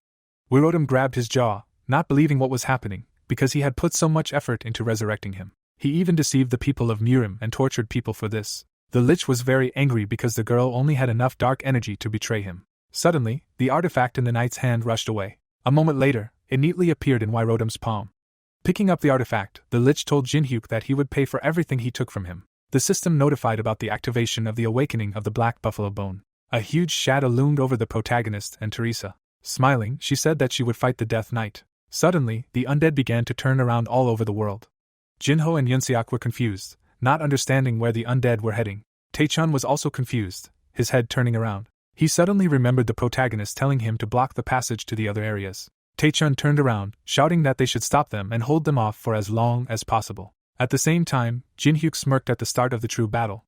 Wirodam grabbed his jaw, not believing what was happening, because he had put so much effort into resurrecting him. He even deceived the people of Murim and tortured people for this. The Lich was very angry because the girl only had enough dark energy to betray him. Suddenly, the artifact in the knight's hand rushed away. A moment later, it neatly appeared in Wirodam's palm. Picking up the artifact, the Lich told Jinhyuk that he would pay for everything he took from him. The system notified about the activation of the awakening of the Black Buffalo Bone. A huge shadow loomed over the protagonist and Teresa. Smiling, she said that she would fight the Death Knight. Suddenly, the undead began to turn around all over the world. Jinho and Yunseok were confused, not understanding where the undead were heading. Taechun was also confused, his head turning around. He suddenly remembered the protagonist telling him to block the passage to the other areas. Taechun turned around, shouting that they should stop them and hold them off for as long as possible. At the same time, Jinhyuk smirked at the start of the true battle.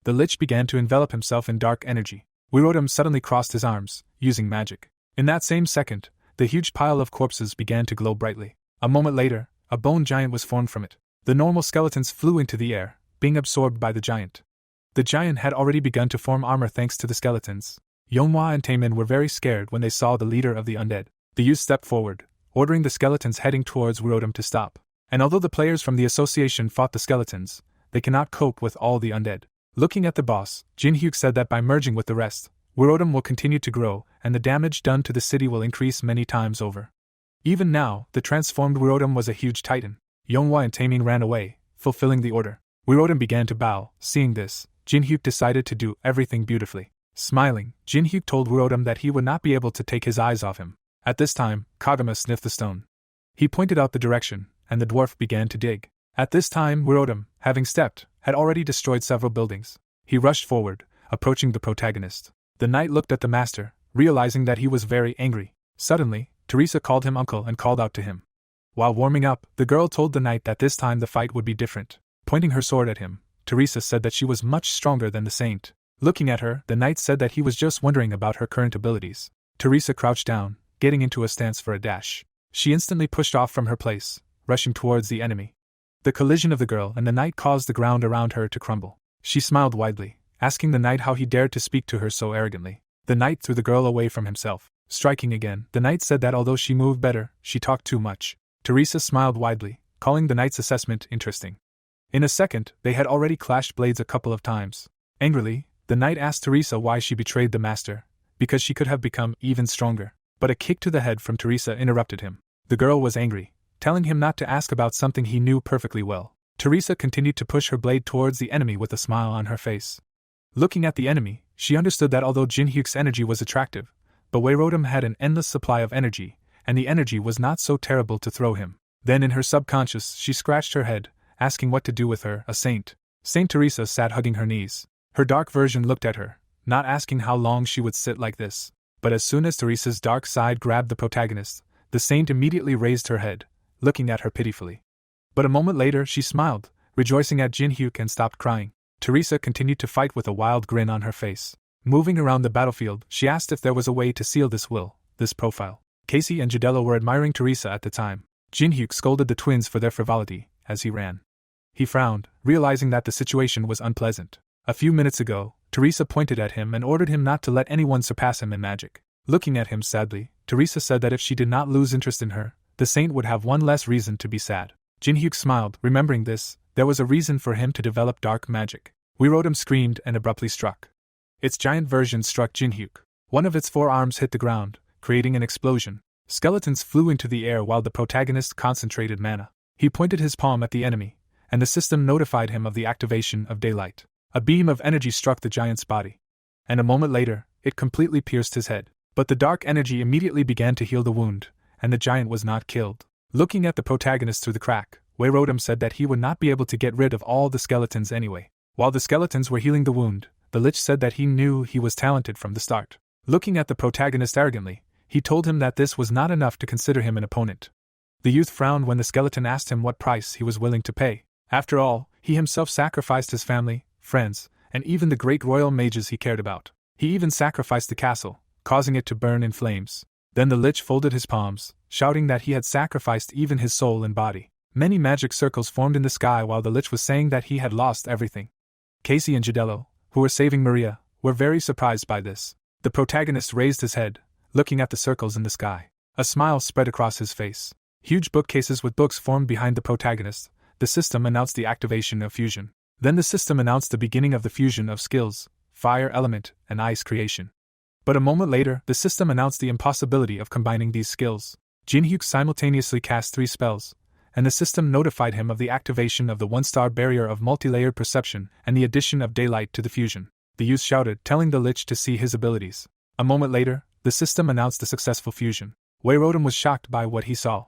The Lich began to envelop himself in dark energy. Wirodam suddenly crossed his arms, using magic. In that same second, the huge pile of corpses began to glow brightly. A moment later, a bone giant was formed from it. The normal skeletons flew into the air, being absorbed by the giant. The giant had already begun to form armor thanks to the skeletons. Yonghwa and Taemin were very scared when they saw the leader of the undead. The youth stepped forward, ordering the skeletons heading towards Wurodam to stop. And although the players from the association fought the skeletons, they cannot cope with all the undead. Looking at the boss, Jin-hyuk said that by merging with the rest, Wurodam will continue to grow, and the damage done to the city will increase many times over. Even now, the transformed Wurodam was a huge titan. Yonghwa and Taemin ran away, fulfilling the order. Wurodam began to bow. Seeing this, Jin-hyuk decided to do everything beautifully. Smiling, Jin-hyuk told Wurodam that he would not be able to take his eyes off him. At this time, Kagama sniffed the stone. He pointed out the direction, and the dwarf began to dig. At this time, Wurodam, having stepped, had already destroyed several buildings. He rushed forward, approaching the protagonist. The knight looked at the master, realizing that he was very angry. Suddenly, Teresa called him uncle and called out to him. While warming up, the girl told the knight that this time the fight would be different. Pointing her sword at him, Teresa said that she was much stronger than the saint. Looking at her, the knight said that he was just wondering about her current abilities. Teresa crouched down, getting into a stance for a dash. She instantly pushed off from her place, rushing towards the enemy. The collision of the girl and the knight caused the ground around her to crumble. She smiled widely, asking the knight how he dared to speak to her so arrogantly. The knight threw the girl away from himself. Striking again, the knight said that although she moved better, she talked too much. Teresa smiled widely, calling the knight's assessment interesting. In a second, they had already clashed blades a couple of times. Angrily, the knight asked Teresa why she betrayed the master, because she could have become even stronger. But a kick to the head from Teresa interrupted him. The girl was angry, telling him not to ask about something he knew perfectly well. Teresa continued to push her blade towards the enemy with a smile on her face. Looking at the enemy, she understood that although Jin-hyuk's energy was attractive, but Wurodam had an endless supply of energy, and the energy was not so terrible to throw him. Then in her subconscious she scratched her head, asking what to do with her, a saint. Saint Teresa sat hugging her knees. Her dark version looked at her, not asking how long she would sit like this. But as soon as Teresa's dark side grabbed the protagonist, the saint immediately raised her head, looking at her pitifully. But a moment later she smiled, rejoicing at Jin-hyuk, and stopped crying. Teresa continued to fight with a wild grin on her face. Moving around the battlefield, she asked if there was a way to seal this will, this profile. Casey and Jadella were admiring Teresa at the time. Jin-hyuk scolded the twins for their frivolity, as he ran. He frowned, realizing that the situation was unpleasant. A few minutes ago, Teresa pointed at him and ordered him not to let anyone surpass him in magic. Looking at him sadly, Teresa said that if she did not lose interest in her, the saint would have one less reason to be sad. Jin-hyuk smiled, remembering this. There was a reason for him to develop dark magic. Wurodam screamed and abruptly struck. Its giant version struck Jin-hyuk. One of its four arms hit the ground, creating an explosion. Skeletons flew into the air while the protagonist concentrated mana. He pointed his palm at the enemy, and the system notified him of the activation of daylight. A beam of energy struck the giant's body, and a moment later, it completely pierced his head. But the dark energy immediately began to heal the wound, and the giant was not killed. Looking at the protagonist through the crack, Wurodam said that he would not be able to get rid of all the skeletons anyway. While the skeletons were healing the wound, the lich said that he knew he was talented from the start. Looking at the protagonist arrogantly, he told him that this was not enough to consider him an opponent. The youth frowned when the skeleton asked him what price he was willing to pay. After all, he himself sacrificed his family, friends, and even the great royal mages he cared about. He even sacrificed the castle, causing it to burn in flames. Then the lich folded his palms, shouting that he had sacrificed even his soul and body. Many magic circles formed in the sky while the lich was saying that he had lost everything. Casey and Jadello, who were saving Maria, were very surprised by this. The protagonist raised his head, looking at the circles in the sky. A smile spread across his face. Huge bookcases with books formed behind the protagonist. The system announced the activation of fusion. Then the system announced the beginning of the fusion of skills, fire element, and ice creation. But a moment later, the system announced the impossibility of combining these skills. Jin-hyuk simultaneously cast 3 spells, and the system notified him of the activation of the 1-star barrier of multi-layered perception and the addition of daylight to the fusion. The youth shouted, telling the lich to see his abilities. A moment later, the system announced the successful fusion. Wurodam was shocked by what he saw.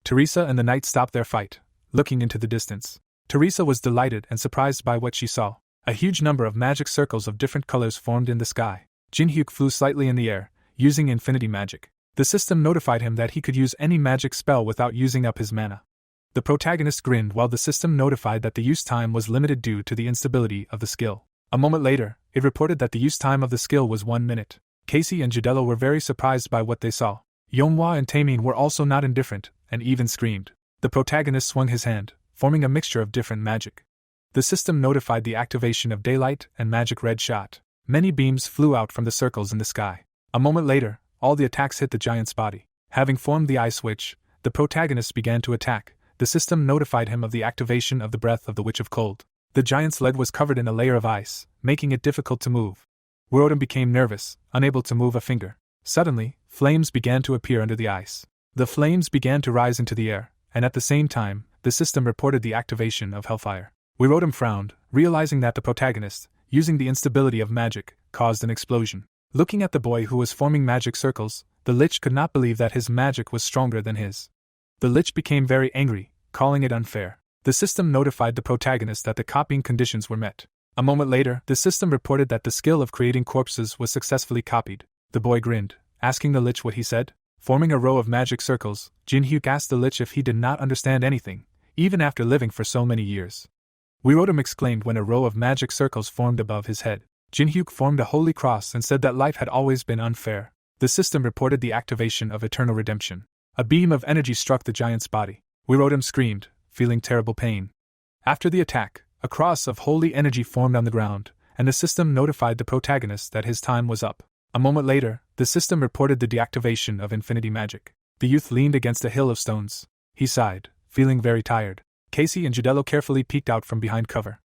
Teresa and the knight stopped their fight, looking into the distance. Teresa was delighted and surprised by what she saw. A huge number of magic circles of different colors formed in the sky. Jin-hyuk flew slightly in the air, using infinity magic. The system notified him that he could use any magic spell without using up his mana. The protagonist grinned while the system notified that the use time was limited due to the instability of the skill. A moment later, it reported that the use time of the skill was 1 minute. Casey and Jadello were very surprised by what they saw. Yonghwa and Taemin were also not indifferent, and even screamed. The protagonist swung his hand, forming a mixture of different magic. The system notified the activation of daylight and magic red shot. Many beams flew out from the circles in the sky. A moment later, all the attacks hit the giant's body. Having formed the ice witch, the protagonist began to attack. The system notified him of the activation of the breath of the Witch of Cold. The giant's leg was covered in a layer of ice, making it difficult to move. Werodom became nervous, unable to move a finger. Suddenly, flames began to appear under the ice. The flames began to rise into the air, and at the same time, the system reported the activation of Hellfire. Werodom frowned, realizing that the protagonist, using the instability of magic, caused an explosion. Looking at the boy who was forming magic circles, the Lich could not believe that his magic was stronger than his. The Lich became very angry, calling it unfair. The system notified the protagonist that the copying conditions were met. A moment later, the system reported that the skill of creating corpses was successfully copied. The boy grinned, asking the Lich what he said. Forming a row of magic circles, Jinhyuk asked the Lich if he did not understand anything, even after living for so many years. Werodom exclaimed when a row of magic circles formed above his head. Jinhyuk formed a holy cross and said that life had always been unfair. The system reported the activation of eternal redemption. A beam of energy struck the giant's body. Werodom screamed, feeling terrible pain. After the attack, a cross of holy energy formed on the ground, and the system notified the protagonist that his time was up. A moment later, the system reported the deactivation of infinity magic. The youth leaned against a hill of stones. He sighed, feeling very tired. Casey and Judello carefully peeked out from behind cover.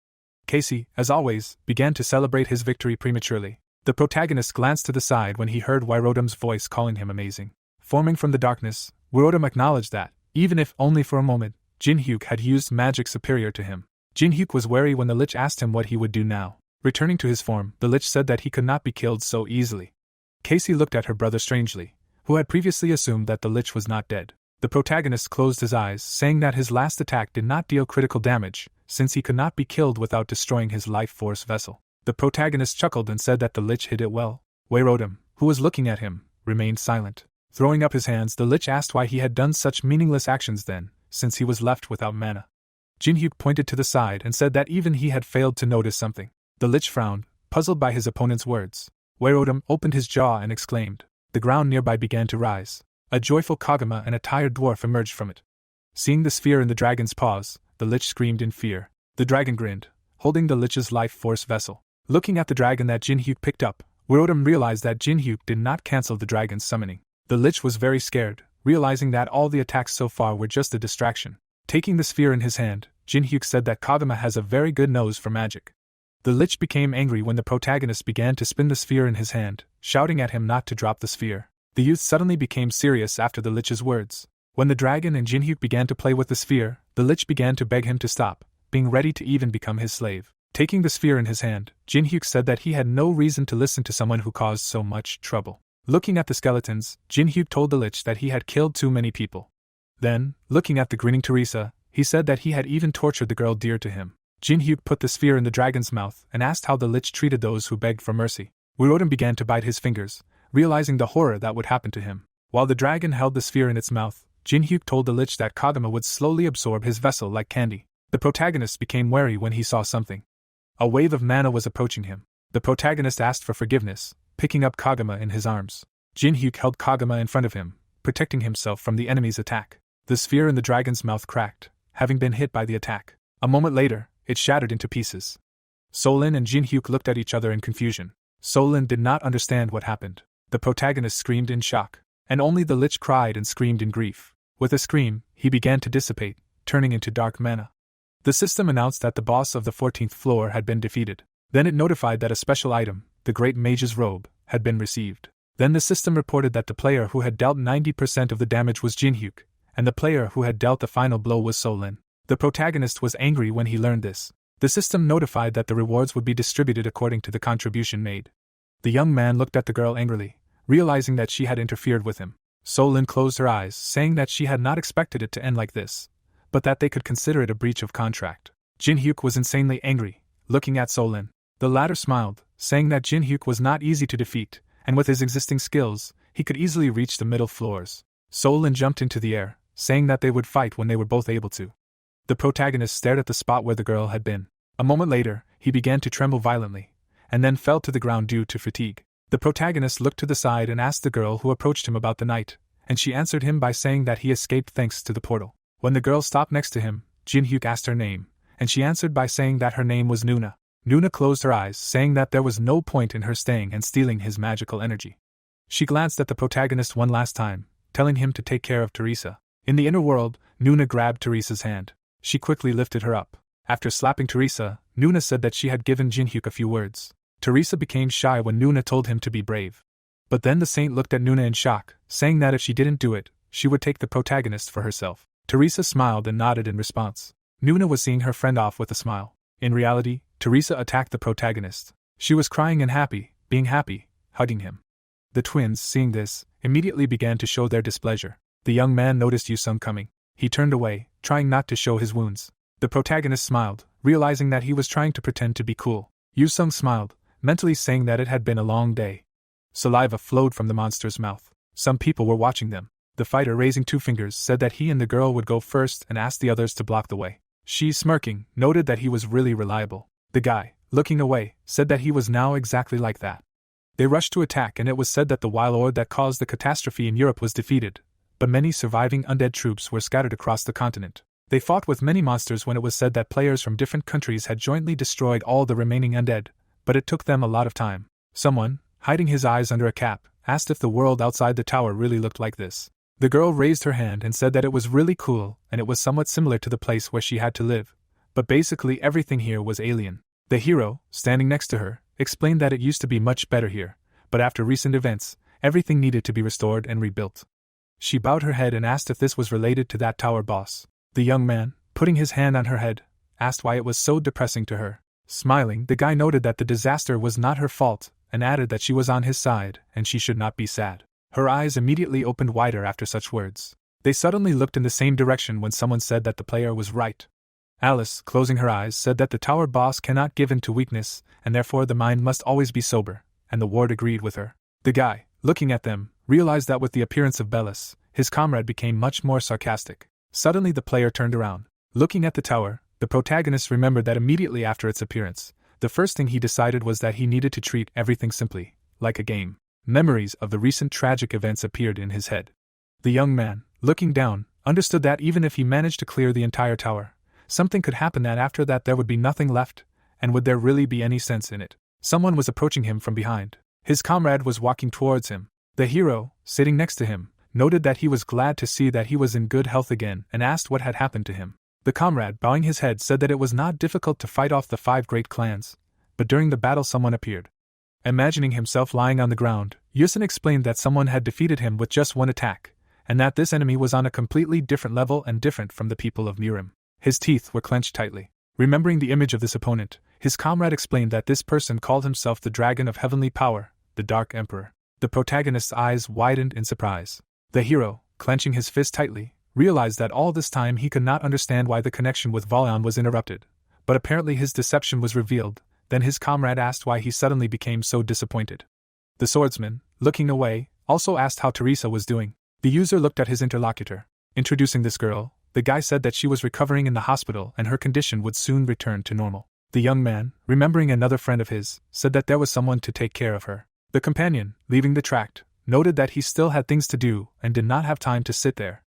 Casey, as always, began to celebrate his victory prematurely. The protagonist glanced to the side when he heard Werodom's voice calling him amazing. Forming from the darkness, Werodom acknowledged that, even if only for a moment, Jinhyuk had used magic superior to him. Jinhyuk was wary when the Lich asked him what he would do now. Returning to his form, the Lich said that he could not be killed so easily. Casey looked at her brother strangely, who had previously assumed that the Lich was not dead. The protagonist closed his eyes, saying that his last attack did not deal critical damage, since he could not be killed without destroying his life force vessel. The protagonist chuckled and said that the Lich hit it well. Werodom, who was looking at him, remained silent. Throwing up his hands, the Lich asked why he had done such meaningless actions then, since he was left without mana. Jinhyuk pointed to the side and said that even he had failed to notice something. The Lich frowned, puzzled by his opponent's words. Werodom opened his jaw and exclaimed. The ground nearby began to rise. A joyful Kagama and a tired dwarf emerged from it. Seeing the sphere in the dragon's paws, the Lich screamed in fear. The dragon grinned, holding the Lich's life force vessel. Looking at the dragon that Jinhyuk picked up, Werodom realized that Jinhyuk did not cancel the dragon's summoning. The Lich was very scared, realizing that all the attacks so far were just a distraction. Taking the sphere in his hand, Jinhyuk said that Kagama has a very good nose for magic. The Lich became angry when the protagonist began to spin the sphere in his hand, shouting at him not to drop the sphere. The youth suddenly became serious after the Lich's words. When the dragon and Jinhyuk began to play with the sphere, the Lich began to beg him to stop, being ready to even become his slave. Taking the sphere in his hand, Jinhyuk said that he had no reason to listen to someone who caused so much trouble. Looking at the skeletons, Jinhyuk told the Lich that he had killed too many people. Then, looking at the grinning Teresa, he said that he had even tortured the girl dear to him. Jinhyuk put the sphere in the dragon's mouth and asked how the Lich treated those who begged for mercy. Werodom began to bite his fingers, realizing the horror that would happen to him. While the dragon held the sphere in its mouth, Jinhyuk told the Lich that Kagama would slowly absorb his vessel like candy. The protagonist became wary when he saw something. A wave of mana was approaching him. The protagonist asked for forgiveness, picking up Kagama in his arms. Jinhyuk held Kagama in front of him, protecting himself from the enemy's attack. The sphere in the dragon's mouth cracked, having been hit by the attack. A moment later, it shattered into pieces. Solin and Jinhyuk looked at each other in confusion. Solin did not understand what happened. The protagonist screamed in shock, and only the Lich cried and screamed in grief. With a scream, he began to dissipate, turning into dark mana. The system announced that the boss of the 14th floor had been defeated. Then it notified that a special item, the Great Mage's Robe, had been received. Then the system reported that the player who had dealt 90% of the damage was Jinhyuk, and the player who had dealt the final blow was Solin. The protagonist was angry when he learned this. The system notified that the rewards would be distributed according to the contribution made. The young man looked at the girl angrily, realizing that she had interfered with him. Solin closed her eyes, saying that she had not expected it to end like this, but that they could consider it a breach of contract. Jinhyuk was insanely angry, looking at Solin. The latter smiled, saying that Jinhyuk was not easy to defeat, and with his existing skills, he could easily reach the middle floors. Solin jumped into the air, saying that they would fight when they were both able to. The protagonist stared at the spot where the girl had been. A moment later, he began to tremble violently, and then fell to the ground due to fatigue. The protagonist looked to the side and asked the girl who approached him about the night, and she answered him by saying that he escaped thanks to the portal. When the girl stopped next to him, Jin-hyuk asked her name, and she answered by saying that her name was Nuna. Nuna closed her eyes, saying that there was no point in her staying and stealing his magical energy. She glanced at the protagonist one last time, telling him to take care of Teresa. In the inner world, Nuna grabbed Teresa's hand. She quickly lifted her up. After slapping Teresa, Nuna said that she had given Jin-hyuk a few words. Teresa became shy when Nuna told him to be brave. But then the saint looked at Nuna in shock, saying that if she didn't do it, she would take the protagonist for herself. Teresa smiled and nodded in response. Nuna was seeing her friend off with a smile. In reality, Teresa attacked the protagonist. She was crying and happy, being happy, hugging him. The twins, seeing this, immediately began to show their displeasure. The young man noticed Yu-sung coming. He turned away, trying not to show his wounds. The protagonist smiled, realizing that he was trying to pretend to be cool. Yu-sung smiled, mentally saying that it had been a long day. Saliva flowed from the monster's mouth. Some people were watching them. The fighter, raising 2 fingers, said that he and the girl would go first and asked the others to block the way. She, smirking, noted that he was really reliable. The guy, looking away, said that he was now exactly like that. They rushed to attack, and it was said that the warlord that caused the catastrophe in Europe was defeated, but many surviving undead troops were scattered across the continent. They fought with many monsters when it was said that players from different countries had jointly destroyed all the remaining undead, but it took them a lot of time. Someone, hiding his eyes under a cap, asked if the world outside the tower really looked like this. The girl raised her hand and said that it was really cool and it was somewhat similar to the place where she had to live, but basically everything here was alien. The hero, standing next to her, explained that it used to be much better here, but after recent events, everything needed to be restored and rebuilt. She bowed her head and asked if this was related to that tower boss. The young man, putting his hand on her head, asked why it was so depressing to her. Smiling, the guy noted that the disaster was not her fault, and added that she was on his side and she should not be sad. Her eyes immediately opened wider after such words. They suddenly looked in the same direction when someone said that the player was right. Alice, closing her eyes, said that the tower boss cannot give in to weakness, and therefore the mind must always be sober, and the ward agreed with her. The guy, looking at them, realized that with the appearance of Bellis, his comrade became much more sarcastic. Suddenly the player turned around. Looking at the tower, the protagonist remembered that immediately after its appearance, the first thing he decided was that he needed to treat everything simply, like a game. Memories of the recent tragic events appeared in his head. The young man, looking down, understood that even if he managed to clear the entire tower, something could happen that after that there would be nothing left, and would there really be any sense in it? Someone was approaching him from behind. His comrade was walking towards him. The hero, sitting next to him, noted that he was glad to see that he was in good health again and asked what had happened to him. The comrade, bowing his head, said that it was not difficult to fight off the 5 great clans, but during the battle someone appeared. Imagining himself lying on the ground, Yusun explained that someone had defeated him with just 1 attack, and that this enemy was on a completely different level and different from the people of Murim. His teeth were clenched tightly. Remembering the image of this opponent, his comrade explained that this person called himself the Dragon of Heavenly Power, the Dark Emperor. The protagonist's eyes widened in surprise. The hero, clenching his fist tightly, realized that all this time he could not understand why the connection with Valion was interrupted, but apparently his deception was revealed. Then his comrade asked why he suddenly became so disappointed. The swordsman, looking away, also asked how Teresa was doing. The user looked at his interlocutor. Introducing this girl, the guy said that she was recovering in the hospital and her condition would soon return to normal. The young man, remembering another friend of his, said that there was someone to take care of her. The companion, leaving the tract, noted that he still had things to do and did not have time to sit there.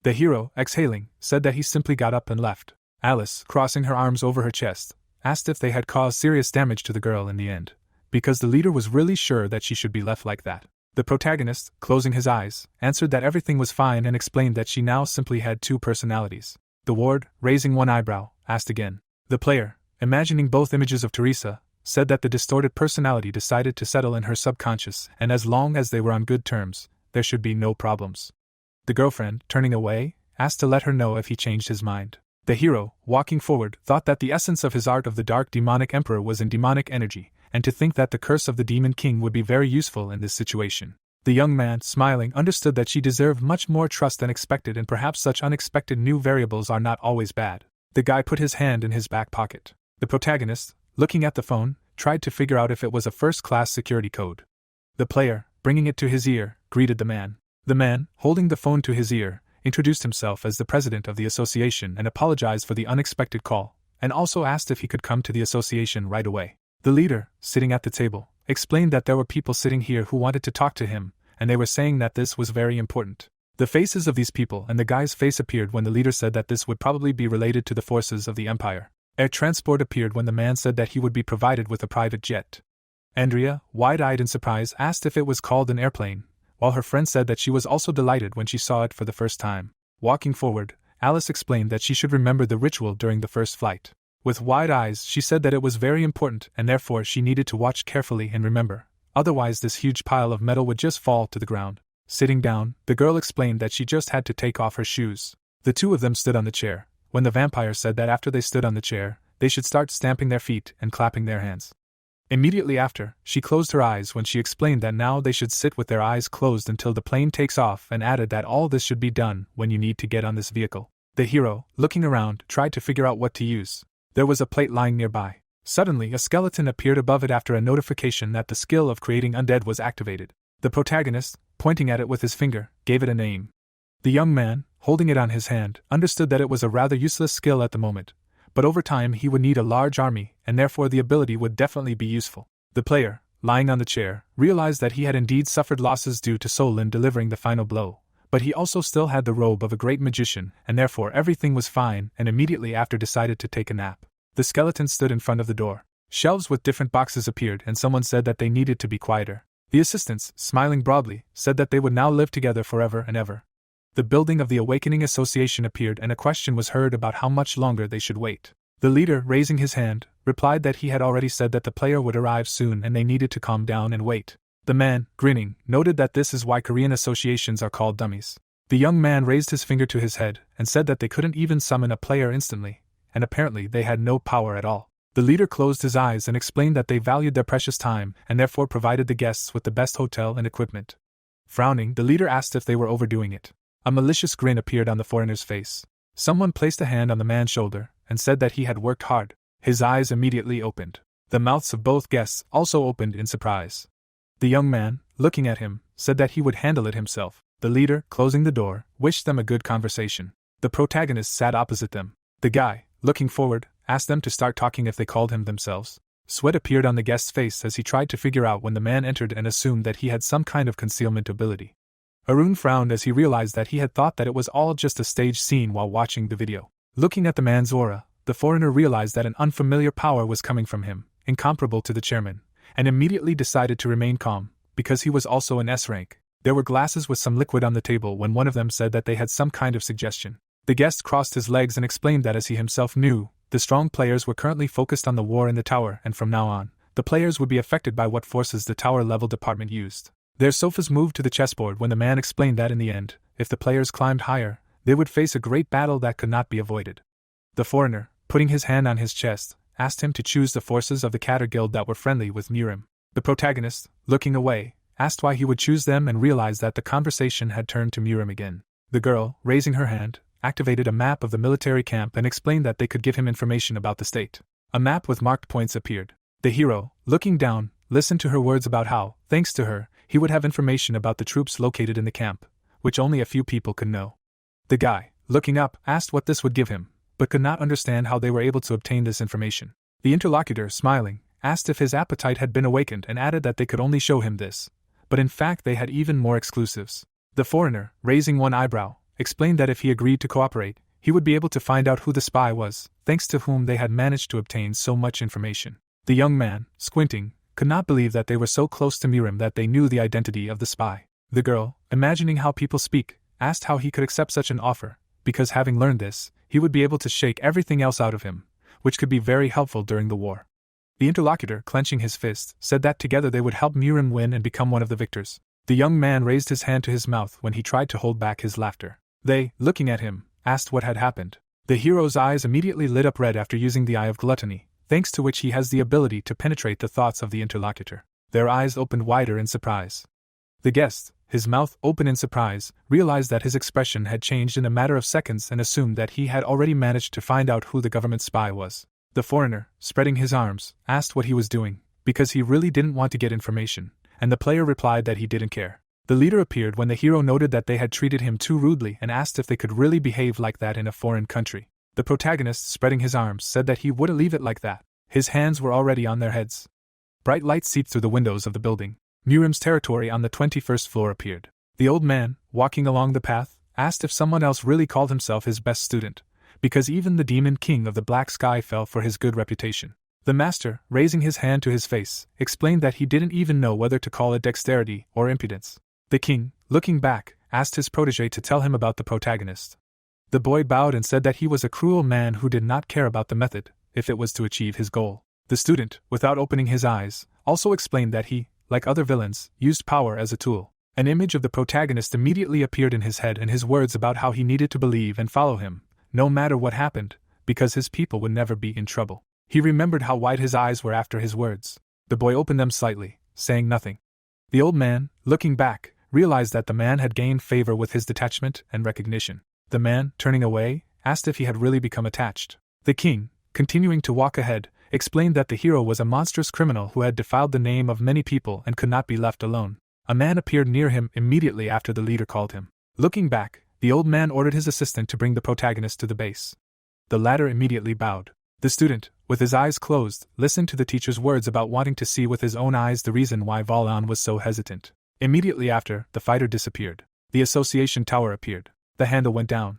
The hero, exhaling, said that he simply got up and left. Alice, crossing her arms over her chest, asked if they had caused serious damage to the girl in the end, because the leader was really sure that she should be left like that. The protagonist, closing his eyes, answered that everything was fine and explained that she now simply had 2 personalities. The ward, raising 1 eyebrow, asked again. The player, imagining both images of Teresa, said that the distorted personality decided to settle in her subconscious, and as long as they were on good terms, there should be no problems. The girlfriend, turning away, asked to let her know if he changed his mind. The hero, walking forward, thought that the essence of his art of the Dark Demonic Emperor was in demonic energy, and to think that the curse of the Demon King would be very useful in this situation. The young man, smiling, understood that she deserved much more trust than expected, and perhaps such unexpected new variables are not always bad. The guy put his hand in his back pocket. The protagonist, looking at the phone, tried to figure out if it was a first-class security code. The player, bringing it to his ear, greeted the man. The man, holding the phone to his ear, introduced himself as the president of the association and apologized for the unexpected call, and also asked if he could come to the association right away. The leader, sitting at the table, explained that there were people sitting here who wanted to talk to him, and they were saying that this was very important. The faces of these people and the guy's face appeared when the leader said that this would probably be related to the forces of the Empire. Air transport appeared when the man said that he would be provided with a private jet. Andrea, wide-eyed in surprise, asked if it was called an airplane, while her friend said that she was also delighted when she saw it for the first time. Walking forward, Alice explained that she should remember the ritual during the first flight. With wide eyes, she said that it was very important and therefore she needed to watch carefully and remember, otherwise this huge pile of metal would just fall to the ground. Sitting down, the girl explained that she just had to take off her shoes. The two of them stood on the chair, when the vampire said that after they stood on the chair, they should start stamping their feet and clapping their hands. Immediately after, she closed her eyes when she explained that now they should sit with their eyes closed until the plane takes off and added that all this should be done when you need to get on this vehicle. The hero, looking around, tried to figure out what to use. There was a plate lying nearby. Suddenly, a skeleton appeared above it after a notification that the skill of creating undead was activated. The protagonist, pointing at it with his finger, gave it a name. The young man, holding it on his hand, understood that it was a rather useless skill at the moment, but over time he would need a large army, and therefore the ability would definitely be useful. The player, lying on the chair, realized that he had indeed suffered losses due to Solin delivering the final blow, but he also still had the robe of a great magician, and therefore everything was fine, and immediately after decided to take a nap. The skeleton stood in front of the door. Shelves with different boxes appeared and someone said that they needed to be quieter. The assistants, smiling broadly, said that they would now live together forever and ever. The building of the Awakening Association appeared and a question was heard about how much longer they should wait. The leader, raising his hand, replied that he had already said that the player would arrive soon and they needed to calm down and wait. The man, grinning, noted that this is why Korean associations are called dummies. The young man raised his finger to his head and said that they couldn't even summon a player instantly, and apparently they had no power at all. The leader closed his eyes and explained that they valued their precious time and therefore provided the guests with the best hotel and equipment. Frowning, the leader asked if they were overdoing it. A malicious grin appeared on the foreigner's face. Someone placed a hand on the man's shoulder and said that he had worked hard. His eyes immediately opened. The mouths of both guests also opened in surprise. The young man, looking at him, said that he would handle it himself. The leader, closing the door, wished them a good conversation. The protagonist sat opposite them. The guy, looking forward, asked them to start talking if they called him themselves. Sweat appeared on the guest's face as he tried to figure out when the man entered and assumed that he had some kind of concealment ability. Arun frowned as he realized that he had thought that it was all just a staged scene while watching the video. Looking at the man's aura, the foreigner realized that an unfamiliar power was coming from him, incomparable to the chairman, and immediately decided to remain calm, because he was also an S rank. There were glasses with some liquid on the table when one of them said that they had some kind of suggestion. The guest crossed his legs and explained that as he himself knew, the strong players were currently focused on the war in the tower and from now on, the players would be affected by what forces the tower-level department used. Their sofas moved to the chessboard when the man explained that in the end, if the players climbed higher, they would face a great battle that could not be avoided. The foreigner, putting his hand on his chest, asked him to choose the forces of the Catter Guild that were friendly with Murim. The protagonist, looking away, asked why he would choose them and realized that the conversation had turned to Murim again. The girl, raising her hand, activated a map of the military camp and explained that they could give him information about the state. A map with marked points appeared. The hero, looking down, listened to her words about how, thanks to her, he would have information about the troops located in the camp, which only a few people could know. The guy, looking up, asked what this would give him, but could not understand how they were able to obtain this information. The interlocutor, smiling, asked if his appetite had been awakened and added that they could only show him this, but in fact they had even more exclusives. The foreigner, raising one eyebrow, explained that if he agreed to cooperate, he would be able to find out who the spy was, thanks to whom they had managed to obtain so much information. The young man, squinting, could not believe that they were so close to Murim that they knew the identity of the spy. The girl, imagining how people speak, asked how he could accept such an offer, because having learned this, he would be able to shake everything else out of him, which could be very helpful during the war. The interlocutor, clenching his fist, said that together they would help Murim win and become one of the victors. The young man raised his hand to his mouth when he tried to hold back his laughter. They, looking at him, asked what had happened. The hero's eyes immediately lit up red after using the Eye of Gluttony, thanks to which he has the ability to penetrate the thoughts of the interlocutor. Their eyes opened wider in surprise. The guest, his mouth open in surprise, realized that his expression had changed in a matter of seconds and assumed that he had already managed to find out who the government spy was. The foreigner, spreading his arms, asked what he was doing, because he really didn't want to get information, and the player replied that he didn't care. The leader appeared when the hero noted that they had treated him too rudely and asked if they could really behave like that in a foreign country. The protagonist, spreading his arms, said that he wouldn't leave it like that. His hands were already on their heads. Bright light seeped through the windows of the building. Murim's territory on the 21st floor appeared. The old man, walking along the path, asked if someone else really called himself his best student, because even the demon king of the black sky fell for his good reputation. The master, raising his hand to his face, explained that he didn't even know whether to call it dexterity or impudence. The king, looking back, asked his protege to tell him about the protagonist. The boy bowed and said that he was a cruel man who did not care about the method, if it was to achieve his goal. The student, without opening his eyes, also explained that he, like other villains, used power as a tool. An image of the protagonist immediately appeared in his head, and his words about how he needed to believe and follow him, no matter what happened, because his people would never be in trouble. He remembered how wide his eyes were after his words. The boy opened them slightly, saying nothing. The old man, looking back, realized that the man had gained favor with his detachment and recognition. The man, turning away, asked if he had really become attached. The king, continuing to walk ahead, explained that the hero was a monstrous criminal who had defiled the name of many people and could not be left alone. A man appeared near him immediately after the leader called him. Looking back, the old man ordered his assistant to bring the protagonist to the base. The latter immediately bowed. The student, with his eyes closed, listened to the teacher's words about wanting to see with his own eyes the reason why Valan was so hesitant. Immediately after, the fighter disappeared. The association tower appeared. The handle went down.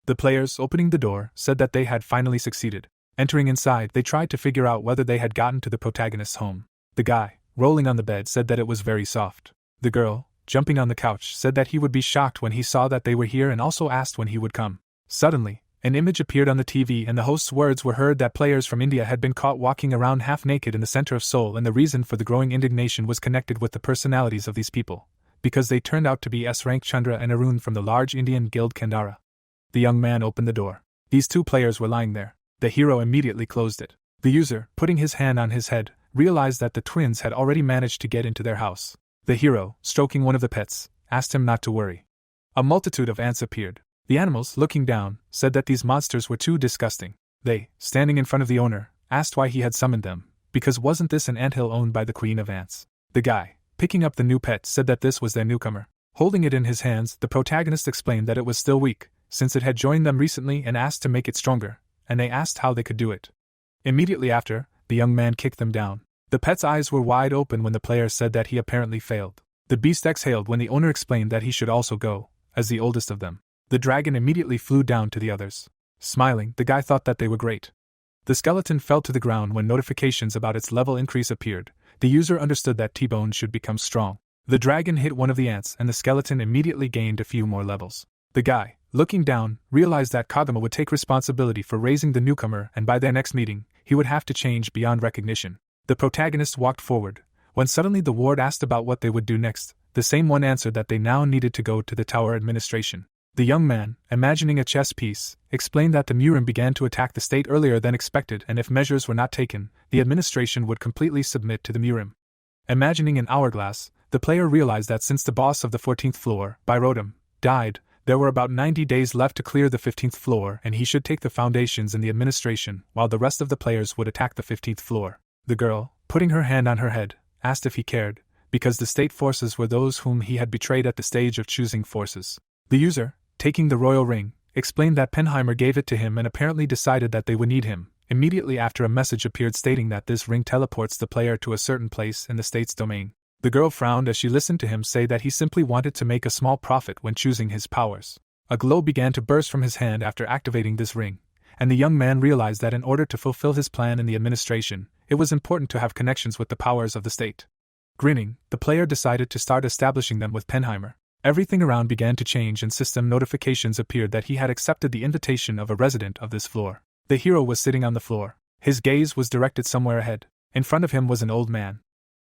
The players, opening the door, said that they had finally succeeded. Entering inside, they tried to figure out whether they had gotten to the protagonist's home. The guy, rolling on the bed, said that it was very soft. The girl, jumping on the couch, said that he would be shocked when he saw that they were here and also asked when he would come. Suddenly, an image appeared on the TV and the host's words were heard that players from India had been caught walking around half-naked in the center of Seoul, and the reason for the growing indignation was connected with the personalities of these people, because they turned out to be S-rank Chandra and Arun from the large Indian guild Kandara. The young man opened the door. These two players were lying there. The hero immediately closed it. The user, putting his hand on his head, realized that the twins had already managed to get into their house. The hero, stroking one of the pets, asked him not to worry. A multitude of ants appeared. The animals, looking down, said that these monsters were too disgusting. They, standing in front of the owner, asked why he had summoned them, because wasn't this an anthill owned by the queen of ants? The guy, picking up the new pet, said that this was their newcomer. Holding it in his hands, the protagonist explained that it was still weak, since it had joined them recently, and asked to make it stronger, and they asked how they could do it. Immediately after, the young man kicked them down. The pet's eyes were wide open when the player said that he apparently failed. The beast exhaled when the owner explained that he should also go, as the oldest of them. The dragon immediately flew down to the others. Smiling, the guy thought that they were great. The skeleton fell to the ground when notifications about its level increase appeared. The user understood that T-Bone should become strong. The dragon hit one of the ants and the skeleton immediately gained a few more levels. The guy, looking down, realized that Kagama would take responsibility for raising the newcomer, and by their next meeting, he would have to change beyond recognition. The protagonist walked forward, when suddenly the ward asked about what they would do next. The same one answered that they now needed to go to the tower administration. The young man, imagining a chess piece, explained that the Murim began to attack the state earlier than expected, and if measures were not taken, the administration would completely submit to the Murim. Imagining an hourglass, the player realized that since the boss of the 14th floor, Byrodam, died, there were about 90 days left to clear the 15th floor, and he should take the foundations in the administration, while the rest of the players would attack the 15th floor. The girl, putting her hand on her head, asked if he cared, because the state forces were those whom he had betrayed at the stage of choosing forces. The user, taking the royal ring, explained that Penheimer gave it to him and apparently decided that they would need him. Immediately after, a message appeared stating that this ring teleports the player to a certain place in the state's domain. The girl frowned as she listened to him say that he simply wanted to make a small profit when choosing his powers. A glow began to burst from his hand after activating this ring, and the young man realized that in order to fulfill his plan in the administration, it was important to have connections with the powers of the state. Grinning, the player decided to start establishing them with Penheimer. Everything around began to change and system notifications appeared that he had accepted the invitation of a resident of this floor. The hero was sitting on the floor. His gaze was directed somewhere ahead. In front of him was an old man.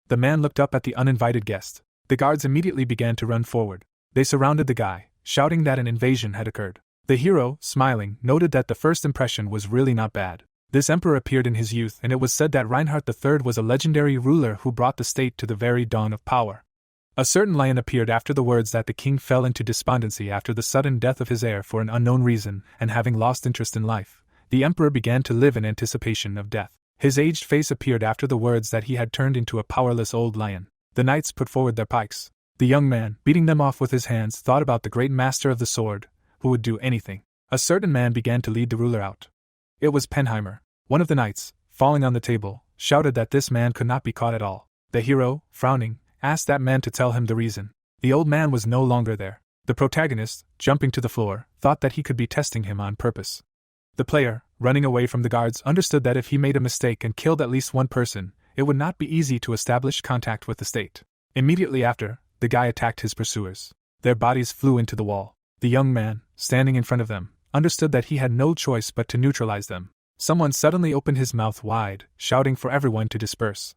The man looked up at the uninvited guest. The guards immediately began to run forward. They surrounded the guy, shouting that an invasion had occurred. The hero, smiling, noted that the first impression was really not bad. This emperor appeared in his youth, and it was said that Reinhardt III was a legendary ruler who brought the state to the very dawn of power. A certain lion appeared after the words that the king fell into despondency after the sudden death of his heir for an unknown reason, and having lost interest in life, the emperor began to live in anticipation of death. His aged face appeared after the words that he had turned into a powerless old lion. The knights put forward their pikes. The young man, beating them off with his hands, thought about the great master of the sword, who would do anything. A certain man began to lead the ruler out. It was Penheimer. One of the knights, falling on the table, shouted that this man could not be caught at all. The hero, frowning, asked that man to tell him the reason. The old man was no longer there. The protagonist, jumping to the floor, thought that he could be testing him on purpose. The player, running away from the guards, understood that if he made a mistake and killed at least one person, it would not be easy to establish contact with the state. Immediately after, the guy attacked his pursuers. Their bodies flew into the wall. The young man, standing in front of them, understood that he had no choice but to neutralize them. Someone suddenly opened his mouth wide, shouting for everyone to disperse.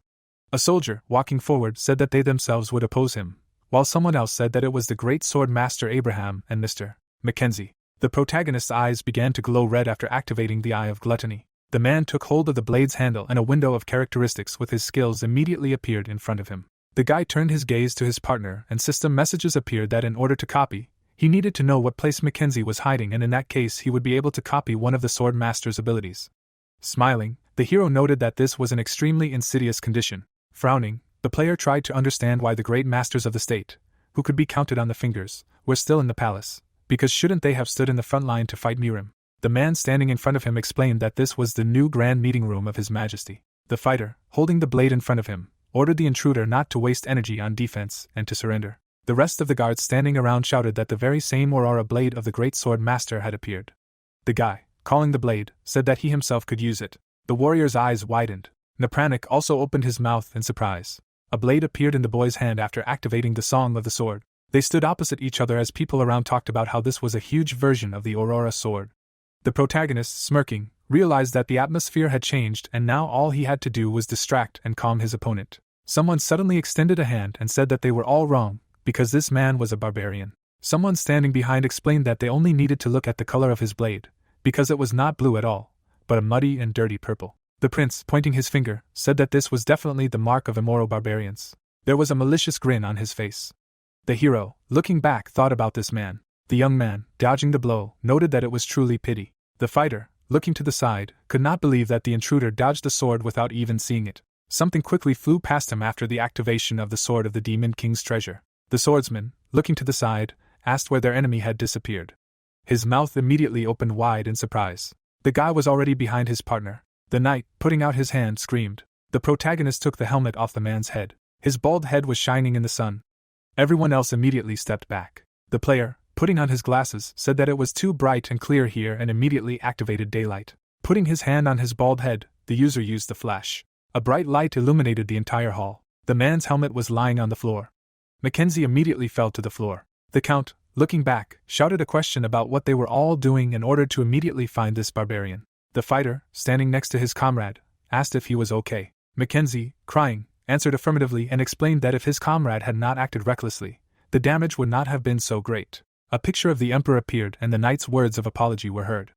A soldier, walking forward, said that they themselves would oppose him, while someone else said that it was the great sword master Abraham and Mr. Mackenzie. The protagonist's eyes began to glow red after activating the Eye of Gluttony. The man took hold of the blade's handle and a window of characteristics with his skills immediately appeared in front of him. The guy turned his gaze to his partner and system messages appeared that in order to copy, he needed to know what place Mackenzie was hiding and in that case he would be able to copy one of the sword master's abilities. Smiling, the hero noted that this was an extremely insidious condition. Frowning, the player tried to understand why the great masters of the state, who could be counted on the fingers, were still in the palace, because shouldn't they have stood in the front line to fight Mirim? The man standing in front of him explained that this was the new grand meeting room of His Majesty. The fighter, holding the blade in front of him, ordered the intruder not to waste energy on defense and to surrender. The rest of the guards standing around shouted that the very same Aurora blade of the great sword master had appeared. The guy, calling the blade, said that he himself could use it. The warrior's eyes widened. Napranik also opened his mouth in surprise. A blade appeared in the boy's hand after activating the Song of the Sword. They stood opposite each other as people around talked about how this was a huge version of the Aurora sword. The protagonist, smirking, realized that the atmosphere had changed and now all he had to do was distract and calm his opponent. Someone suddenly extended a hand and said that they were all wrong, because this man was a barbarian. Someone standing behind explained that they only needed to look at the color of his blade, because it was not blue at all, but a muddy and dirty purple. The prince, pointing his finger, said that this was definitely the mark of immoral barbarians. There was a malicious grin on his face. The hero, looking back, thought about this man. The young man, dodging the blow, noted that it was truly pity. The fighter, looking to the side, could not believe that the intruder dodged the sword without even seeing it. Something quickly flew past him after the activation of the sword of the Demon King's treasure. The swordsman, looking to the side, asked where their enemy had disappeared. His mouth immediately opened wide in surprise. The guy was already behind his partner. The knight, putting out his hand, screamed. The protagonist took the helmet off the man's head. His bald head was shining in the sun. Everyone else immediately stepped back. The player, putting on his glasses, said that it was too bright and clear here and immediately activated daylight. Putting his hand on his bald head, the user used the flash. A bright light illuminated the entire hall. The man's helmet was lying on the floor. Mackenzie immediately fell to the floor. The count, looking back, shouted a question about what they were all doing in order to immediately find this barbarian. The fighter, standing next to his comrade, asked if he was okay. Mackenzie, crying, answered affirmatively and explained that if his comrade had not acted recklessly, the damage would not have been so great. A picture of the emperor appeared and the knight's words of apology were heard.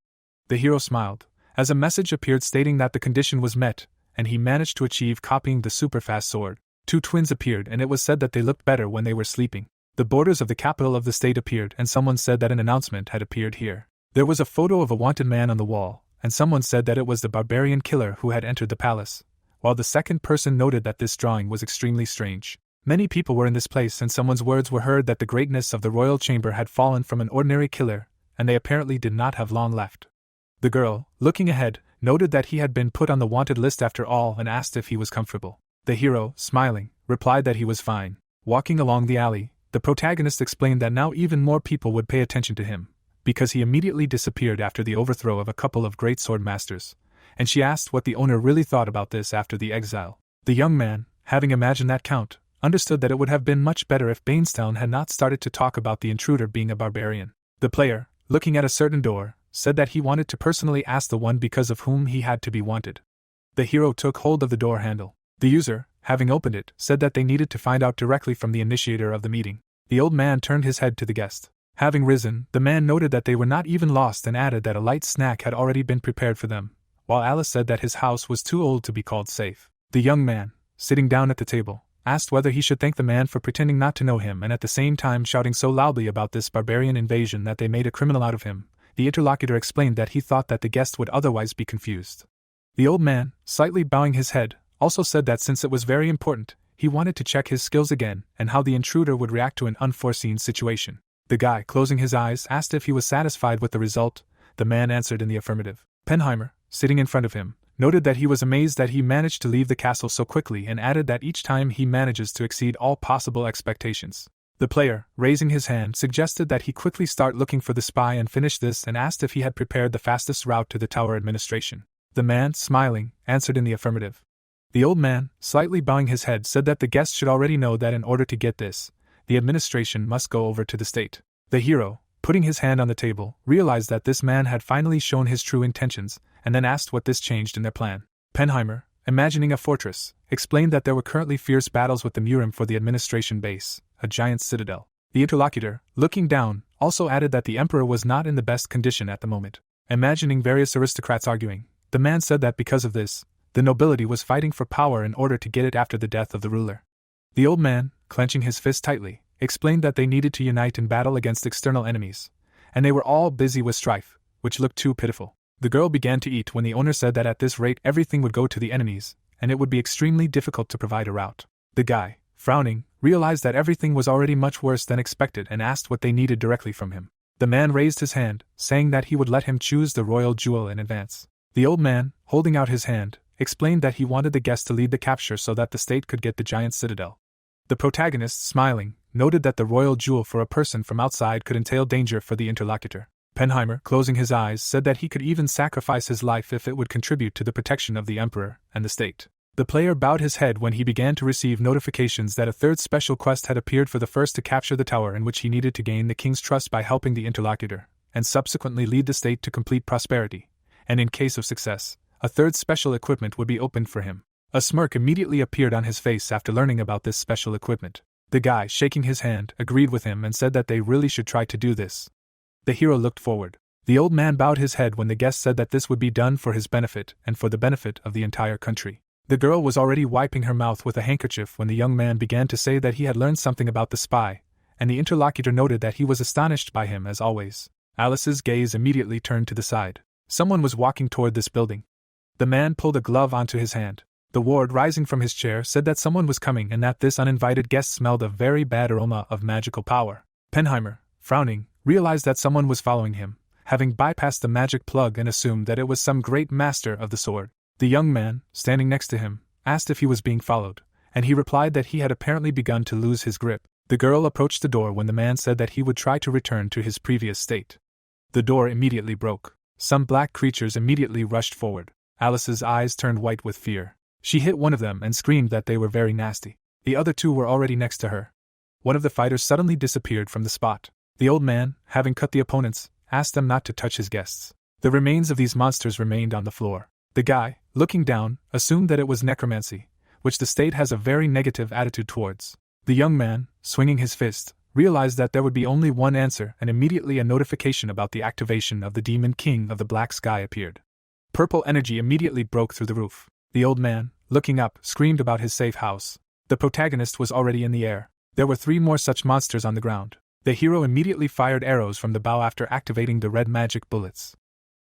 The hero smiled, as a message appeared stating that the condition was met, and he managed to achieve copying the super-fast sword. Two twins appeared and it was said that they looked better when they were sleeping. The borders of the capital of the state appeared and someone said that an announcement had appeared here. There was a photo of a wanted man on the wall, and someone said that it was the barbarian killer who had entered the palace, while the second person noted that this drawing was extremely strange. Many people were in this place and someone's words were heard that the greatness of the royal chamber had fallen from an ordinary killer, and they apparently did not have long left. The girl, looking ahead, noted that he had been put on the wanted list after all and asked if he was comfortable. The hero, smiling, replied that he was fine. Walking along the alley, the protagonist explained that now even more people would pay attention to him, because he immediately disappeared after the overthrow of a couple of great sword masters, and she asked what the owner really thought about this after the exile. The young man, having imagined that count, understood that it would have been much better if Banestown had not started to talk about the intruder being a barbarian. The player, looking at a certain door, said that he wanted to personally ask the one because of whom he had to be wanted. The hero took hold of the door handle. The user, having opened it, said that they needed to find out directly from the initiator of the meeting. The old man turned his head to the guest. Having risen, the man noted that they were not even lost and added that a light snack had already been prepared for them, while Alice said that his house was too old to be called safe. The young man, sitting down at the table, asked whether he should thank the man for pretending not to know him and at the same time shouting so loudly about this barbarian invasion that they made a criminal out of him. The interlocutor explained that he thought that the guest would otherwise be confused. The old man, slightly bowing his head, also said that since it was very important, he wanted to check his skills again and how the intruder would react to an unforeseen situation. The guy, closing his eyes, asked if he was satisfied with the result. The man answered in the affirmative. Penheimer, sitting in front of him, noted that he was amazed that he managed to leave the castle so quickly and added that each time he manages to exceed all possible expectations. The player, raising his hand, suggested that he quickly start looking for the spy and finish this, and asked if he had prepared the fastest route to the tower administration. The man, smiling, answered in the affirmative. The old man, slightly bowing his head, said that the guest should already know that in order to get this, the administration must go over to the state. The hero, putting his hand on the table, realized that this man had finally shown his true intentions, and then asked what this changed in their plan. Penheimer, imagining a fortress, explained that there were currently fierce battles with the Murim for the administration base, a giant citadel. The interlocutor, looking down, also added that the emperor was not in the best condition at the moment. Imagining various aristocrats arguing, the man said that because of this, the nobility was fighting for power in order to get it after the death of the ruler. The old man, clenching his fist tightly, explained that they needed to unite in battle against external enemies, and they were all busy with strife, which looked too pitiful. The girl began to eat when the owner said that at this rate everything would go to the enemies, and it would be extremely difficult to provide a route. The guy, frowning, realized that everything was already much worse than expected and asked what they needed directly from him. The man raised his hand, saying that he would let him choose the royal jewel in advance. The old man, holding out his hand, explained that he wanted the guest to lead the capture so that the state could get the giant citadel. The protagonist, smiling, noted that the royal jewel for a person from outside could entail danger for the interlocutor. Penheimer, closing his eyes, said that he could even sacrifice his life if it would contribute to the protection of the emperor and the state. The player bowed his head when he began to receive notifications that a third special quest had appeared for the first to capture the tower, in which he needed to gain the king's trust by helping the interlocutor, and subsequently lead the state to complete prosperity, and in case of success, a third special equipment would be opened for him. A smirk immediately appeared on his face after learning about this special equipment. The guy, shaking his hand, agreed with him and said that they really should try to do this. The hero looked forward. The old man bowed his head when the guest said that this would be done for his benefit and for the benefit of the entire country. The girl was already wiping her mouth with a handkerchief when the young man began to say that he had learned something about the spy, and the interlocutor noted that he was astonished by him as always. Alice's gaze immediately turned to the side. Someone was walking toward this building. The man pulled a glove onto his hand. The ward, rising from his chair, said that someone was coming and that this uninvited guest smelled a very bad aroma of magical power. Penheimer, frowning, realized that someone was following him, having bypassed the magic plug, and assumed that it was some great master of the sword. The young man, standing next to him, asked if he was being followed, and he replied that he had apparently begun to lose his grip. The girl approached the door when the man said that he would try to return to his previous state. The door immediately broke. Some black creatures immediately rushed forward. Alice's eyes turned white with fear. She hit one of them and screamed that they were very nasty. The other two were already next to her. One of the fighters suddenly disappeared from the spot. The old man, having cut the opponents, asked them not to touch his guests. The remains of these monsters remained on the floor. The guy, looking down, assumed that it was necromancy, which the state has a very negative attitude towards. The young man, swinging his fist, realized that there would be only one answer, and immediately a notification about the activation of the Demon King of the Black Sky appeared. Purple energy immediately broke through the roof. The old man, looking up, screamed about his safe house. The protagonist was already in the air. There were 3 more such monsters on the ground. The hero immediately fired arrows from the bow after activating the red magic bullets.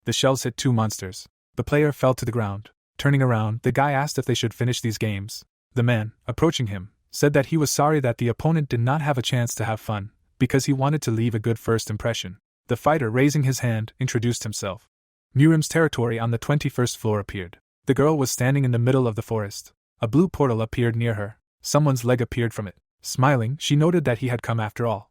The shells hit 2 monsters. The player fell to the ground. Turning around, the guy asked if they should finish these games. The man, approaching him, said that he was sorry that the opponent did not have a chance to have fun, because he wanted to leave a good first impression. The fighter, raising his hand, introduced himself. Murim's territory on the 21st floor appeared. The girl was standing in the middle of the forest. A blue portal appeared near her. Someone's leg appeared from it. Smiling, she noted that he had come after all.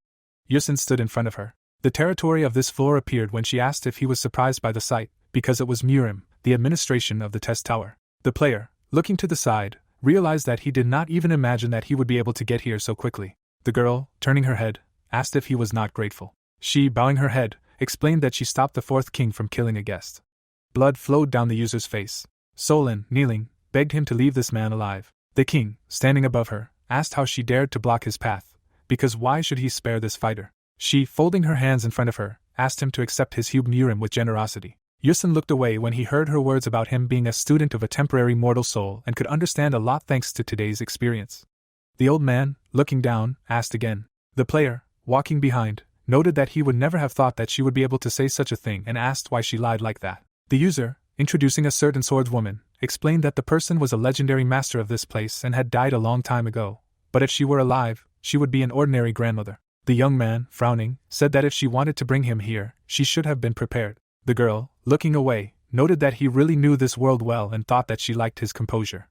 Yusin stood in front of her. The territory of this floor appeared when she asked if he was surprised by the sight, because it was Murim, the administration of the test tower. The player, looking to the side, realized that he did not even imagine that he would be able to get here so quickly. The girl, turning her head, asked if he was not grateful. She, bowing her head, explained that she stopped the 4th king from killing a guest. Blood flowed down the user's face. Solon, kneeling, begged him to leave this man alive. The king, standing above her, asked how she dared to block his path, because why should he spare this fighter? She, folding her hands in front of her, asked him to accept his Hube Murim with generosity. Yusin looked away when he heard her words about him being a student of a temporary mortal soul and could understand a lot thanks to today's experience. The old man, looking down, asked again. The player, walking behind, noted that he would never have thought that she would be able to say such a thing and asked why she lied like that. The user, introducing a certain swordswoman, explained that the person was a legendary master of this place and had died a long time ago, but if she were alive, she would be an ordinary grandmother. The young man, frowning, said that if she wanted to bring him here, she should have been prepared. The girl, looking away, noted that he really knew this world well and thought that she liked his composure.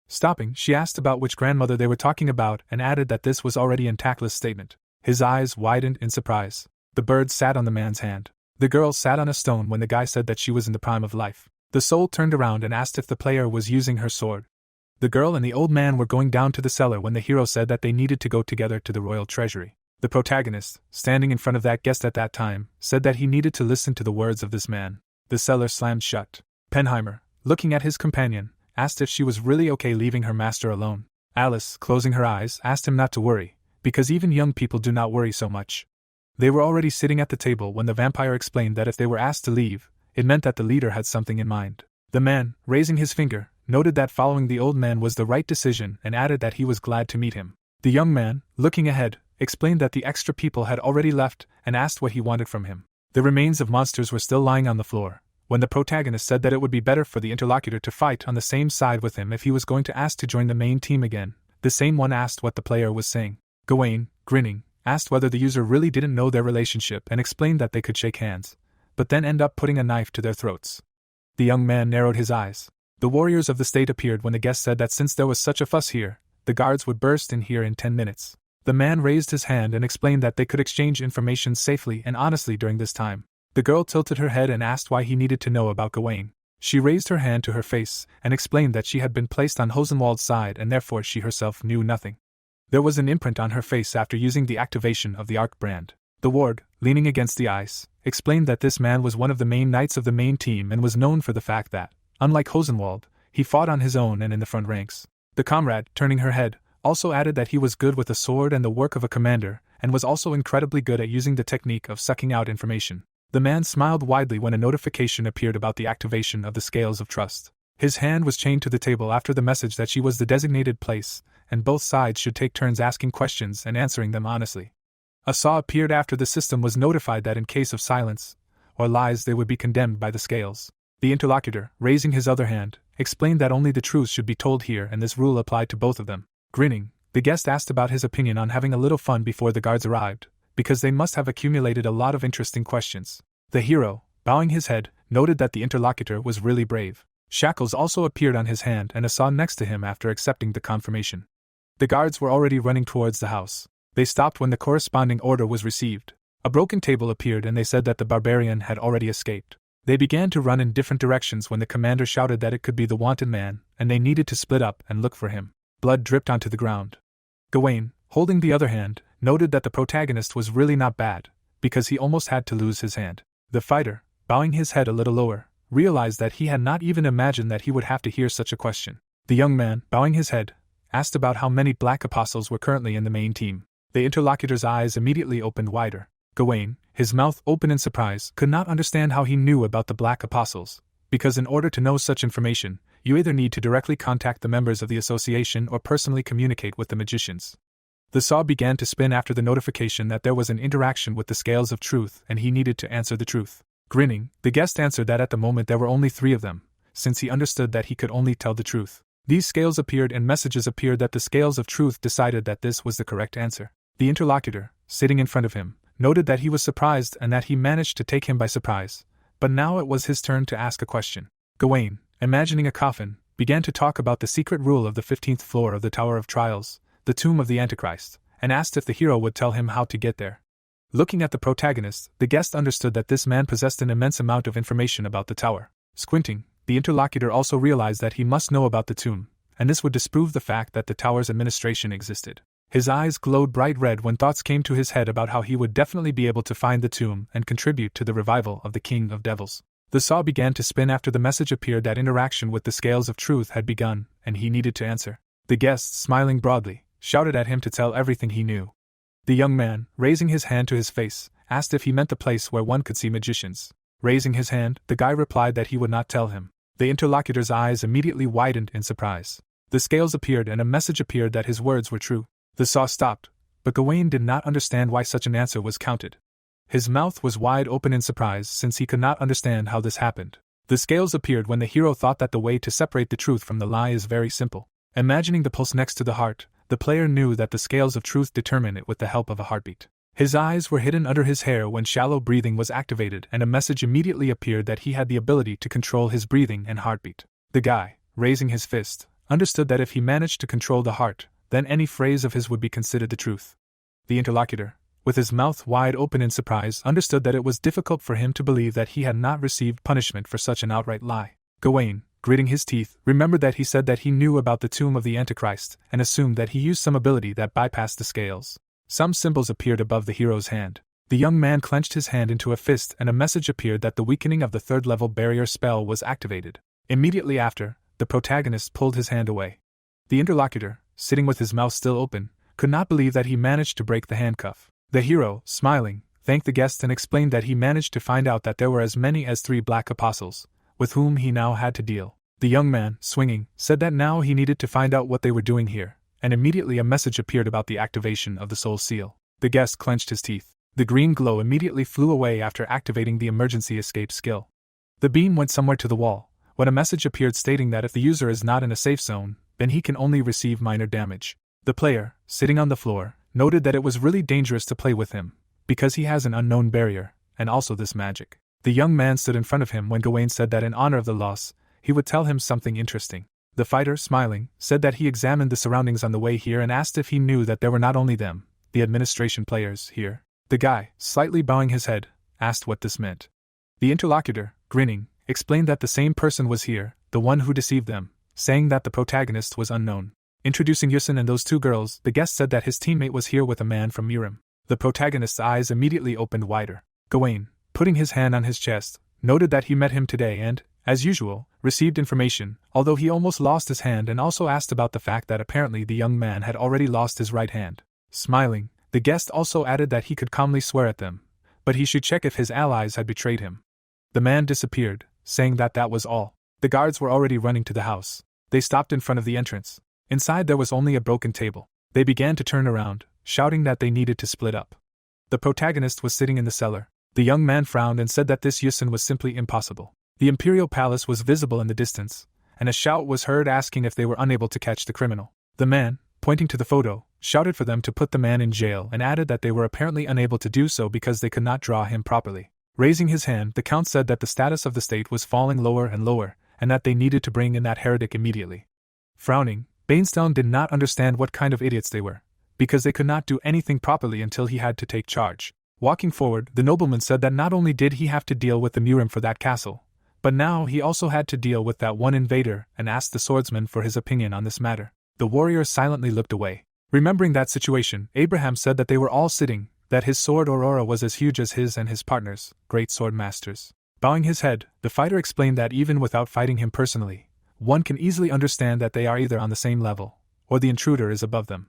Stopping, she asked about which grandmother they were talking about and added that this was already in Takla's statement. His eyes widened in surprise. The bird sat on the man's hand. The girl sat on a stone when the guy said that she was in the prime of life. The soul turned around and asked if the player was using her sword. The girl and the old man were going down to the cellar when the hero said that they needed to go together to the royal treasury. The protagonist, standing in front of that guest at that time, said that he needed to listen to the words of this man. The cellar slammed shut. Penheimer, looking at his companion, asked if she was really okay leaving her master alone. Alice, closing her eyes, asked him not to worry, because even young people do not worry so much. They were already sitting at the table when the vampire explained that if they were asked to leave, it meant that the leader had something in mind. The man, raising his finger, noted that following the old man was the right decision and added that he was glad to meet him. The young man, looking ahead, explained that the extra people had already left and asked what he wanted from him. The remains of monsters were still lying on the floor, when the protagonist said that it would be better for the interlocutor to fight on the same side with him if he was going to ask to join the main team again. The same one asked what the player was saying. Gawain, grinning, asked whether the user really didn't know their relationship and explained that they could shake hands, but then end up putting a knife to their throats. The young man narrowed his eyes. The warriors of the state appeared when the guest said that since there was such a fuss here, the guards would burst in here in 10 minutes. The man raised his hand and explained that they could exchange information safely and honestly during this time. The girl tilted her head and asked why he needed to know about Gawain. She raised her hand to her face and explained that she had been placed on Hosenwald's side and therefore she herself knew nothing. There was an imprint on her face after using the activation of the Arc brand. The ward, leaning against the ice, explained that this man was one of the main knights of the main team and was known for the fact that, unlike Hosenwald, he fought on his own and in the front ranks. The comrade, turning her head, also added that he was good with a sword and the work of a commander, and was also incredibly good at using the technique of sucking out information. The man smiled widely when a notification appeared about the activation of the Scales of Trust. His hand was chained to the table after the message that she was the designated place, and both sides should take turns asking questions and answering them honestly. A saw appeared after the system was notified that in case of silence or lies they would be condemned by the scales. The interlocutor, raising his other hand, explained that only the truth should be told here and this rule applied to both of them. Grinning, the guest asked about his opinion on having a little fun before the guards arrived, because they must have accumulated a lot of interesting questions. The hero, bowing his head, noted that the interlocutor was really brave. Shackles also appeared on his hand and a saw next to him after accepting the confirmation. The guards were already running towards the house. They stopped when the corresponding order was received. A broken table appeared and they said that the barbarian had already escaped. They began to run in different directions when the commander shouted that it could be the wanted man, and they needed to split up and look for him. Blood dripped onto the ground. Gawain, holding the other hand, noted that the protagonist was really not bad, because he almost had to lose his hand. The fighter, bowing his head a little lower, realized that he had not even imagined that he would have to hear such a question. The young man, bowing his head, asked about how many Black Apostles were currently in the main team. The interlocutor's eyes immediately opened wider. Gawain, his mouth open in surprise, could not understand how he knew about the Black Apostles, because in order to know such information, you either need to directly contact the members of the association or personally communicate with the magicians. The saw began to spin after the notification that there was an interaction with the Scales of Truth and he needed to answer the truth. Grinning, the guest answered that at the moment there were only 3 of them, since he understood that he could only tell the truth. These scales appeared and messages appeared that the Scales of Truth decided that this was the correct answer. The interlocutor, sitting in front of him, noted that he was surprised and that he managed to take him by surprise, but now it was his turn to ask a question. Gawain, imagining a coffin, began to talk about the secret rule of the 15th floor of the Tower of Trials, the tomb of the Antichrist, and asked if the hero would tell him how to get there. Looking at the protagonist, the guest understood that this man possessed an immense amount of information about the tower. Squinting, the interlocutor also realized that he must know about the tomb, and this would disprove the fact that the tower's administration existed. His eyes glowed bright red when thoughts came to his head about how he would definitely be able to find the tomb and contribute to the revival of the King of Devils. The saw began to spin after the message appeared that interaction with the Scales of Truth had begun, and he needed to answer. The guest, smiling broadly, shouted at him to tell everything he knew. The young man, raising his hand to his face, asked if he meant the place where one could see magicians. Raising his hand, the guy replied that he would not tell him. The interlocutor's eyes immediately widened in surprise. The scales appeared and a message appeared that his words were true. The saw stopped, but Gawain did not understand why such an answer was counted. His mouth was wide open in surprise since he could not understand how this happened. The scales appeared when the hero thought that the way to separate the truth from the lie is very simple. Imagining the pulse next to the heart, the player knew that the scales of truth determine it with the help of a heartbeat. His eyes were hidden under his hair when shallow breathing was activated and a message immediately appeared that he had the ability to control his breathing and heartbeat. The guy, raising his fist, understood that if he managed to control the heart, then any phrase of his would be considered the truth. The interlocutor, with his mouth wide open in surprise, understood that it was difficult for him to believe that he had not received punishment for such an outright lie. Gawain, gritting his teeth, remembered that he said that he knew about the tomb of the Antichrist and assumed that he used some ability that bypassed the scales. Some symbols appeared above the hero's hand. The young man clenched his hand into a fist and a message appeared that the weakening of the third-level barrier spell was activated. Immediately after, the protagonist pulled his hand away. The interlocutor, sitting with his mouth still open, could not believe that he managed to break the handcuff. The hero, smiling, thanked the guest and explained that he managed to find out that there were as many as 3 black apostles, with whom he now had to deal. The young man, swinging, said that now he needed to find out what they were doing here, and immediately a message appeared about the activation of the soul seal. The guest clenched his teeth. The green glow immediately flew away after activating the emergency escape skill. The beam went somewhere to the wall, when a message appeared stating that if the user is not in a safe zone, then he can only receive minor damage. The player, sitting on the floor, noted that it was really dangerous to play with him, because he has an unknown barrier, and also this magic. The young man stood in front of him when Gawain said that in honor of the loss, he would tell him something interesting. The fighter, smiling, said that he examined the surroundings on the way here and asked if he knew that there were not only them, the administration players, here. The guy, slightly bowing his head, asked what this meant. The interlocutor, grinning, explained that the same person was here, the one who deceived them, saying that the protagonist was unknown. Introducing Yusin and those 2 girls, the guest said that his teammate was here with a man from Urim. The protagonist's eyes immediately opened wider. Gawain, putting his hand on his chest, noted that he met him today and, as usual, received information, although he almost lost his hand, and also asked about the fact that apparently the young man had already lost his right hand. Smiling, the guest also added that he could calmly swear at them, but he should check if his allies had betrayed him. The man disappeared, saying that that was all. The guards were already running to the house. They stopped in front of the entrance. Inside there was only a broken table. They began to turn around, shouting that they needed to split up. The protagonist was sitting in the cellar. The young man frowned and said that this Yusin was simply impossible. The imperial palace was visible in the distance, and a shout was heard asking if they were unable to catch the criminal. The man, pointing to the photo, shouted for them to put the man in jail and added that they were apparently unable to do so because they could not draw him properly. Raising his hand, the count said that the status of the state was falling lower and lower, and that they needed to bring in that heretic immediately. Frowning, Bainstone did not understand what kind of idiots they were, because they could not do anything properly until he had to take charge. Walking forward, the nobleman said that not only did he have to deal with the Murim for that castle, but now he also had to deal with that one invader and asked the swordsman for his opinion on this matter. The warrior silently looked away. Remembering that situation, Abraham said that they were all sitting, that his sword Aurora was as huge as his and his partners, great sword masters. Bowing his head, the fighter explained that even without fighting him personally, one can easily understand that they are either on the same level, or the intruder is above them.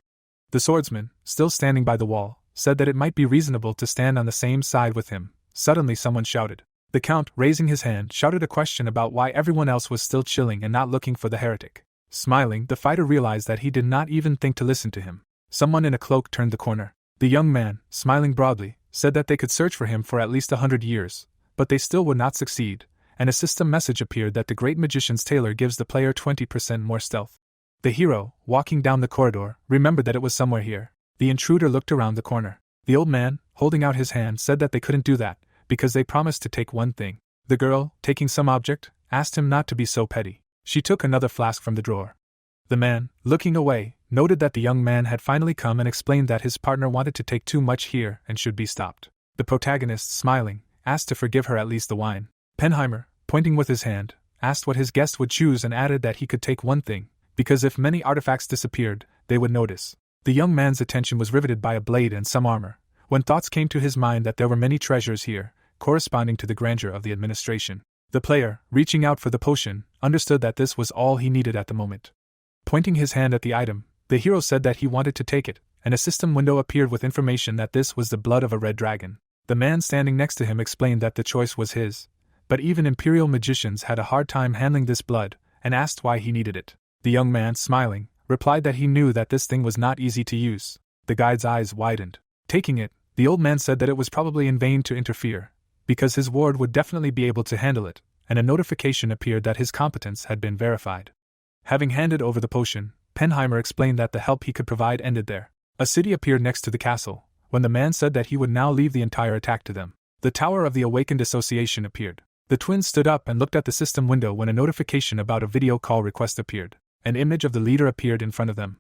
The swordsman, still standing by the wall, said that it might be reasonable to stand on the same side with him. Suddenly someone shouted. The count, raising his hand, shouted a question about why everyone else was still chilling and not looking for the heretic. Smiling, the fighter realized that he did not even think to listen to him. Someone in a cloak turned the corner. The young man, smiling broadly, said that they could search for him for at least 100 years, but they still would not succeed, and a system message appeared that the great magician's tailor gives the player 20% more stealth. The hero, walking down the corridor, remembered that it was somewhere here. The intruder looked around the corner. The old man, holding out his hand, said that they couldn't do that, because they promised to take one thing. The girl, taking some object, asked him not to be so petty. She took another flask from the drawer. The man, looking away, noted that the young man had finally come and explained that his partner wanted to take too much here and should be stopped. The protagonist, smiling, asked to forgive her at least the wine. Penheimer, pointing with his hand, asked what his guest would choose and added that he could take one thing, because if many artifacts disappeared, they would notice. The young man's attention was riveted by a blade and some armor, when thoughts came to his mind that there were many treasures here, corresponding to the grandeur of the administration. The player, reaching out for the potion, understood that this was all he needed at the moment. Pointing his hand at the item, the hero said that he wanted to take it, and a system window appeared with information that this was the blood of a red dragon. The man standing next to him explained that the choice was his, but even imperial magicians had a hard time handling this blood, and asked why he needed it. The young man, smiling, replied that he knew that this thing was not easy to use. The guide's eyes widened. Taking it, the old man said that it was probably in vain to interfere, because his ward would definitely be able to handle it, and a notification appeared that his competence had been verified. Having handed over the potion, Penheimer explained that the help he could provide ended there. A city appeared next to the castle, when the man said that he would now leave the entire attack to them. The Tower of the Awakened Association appeared. The twins stood up and looked at the system window when a notification about a video call request appeared. An image of the leader appeared in front of them.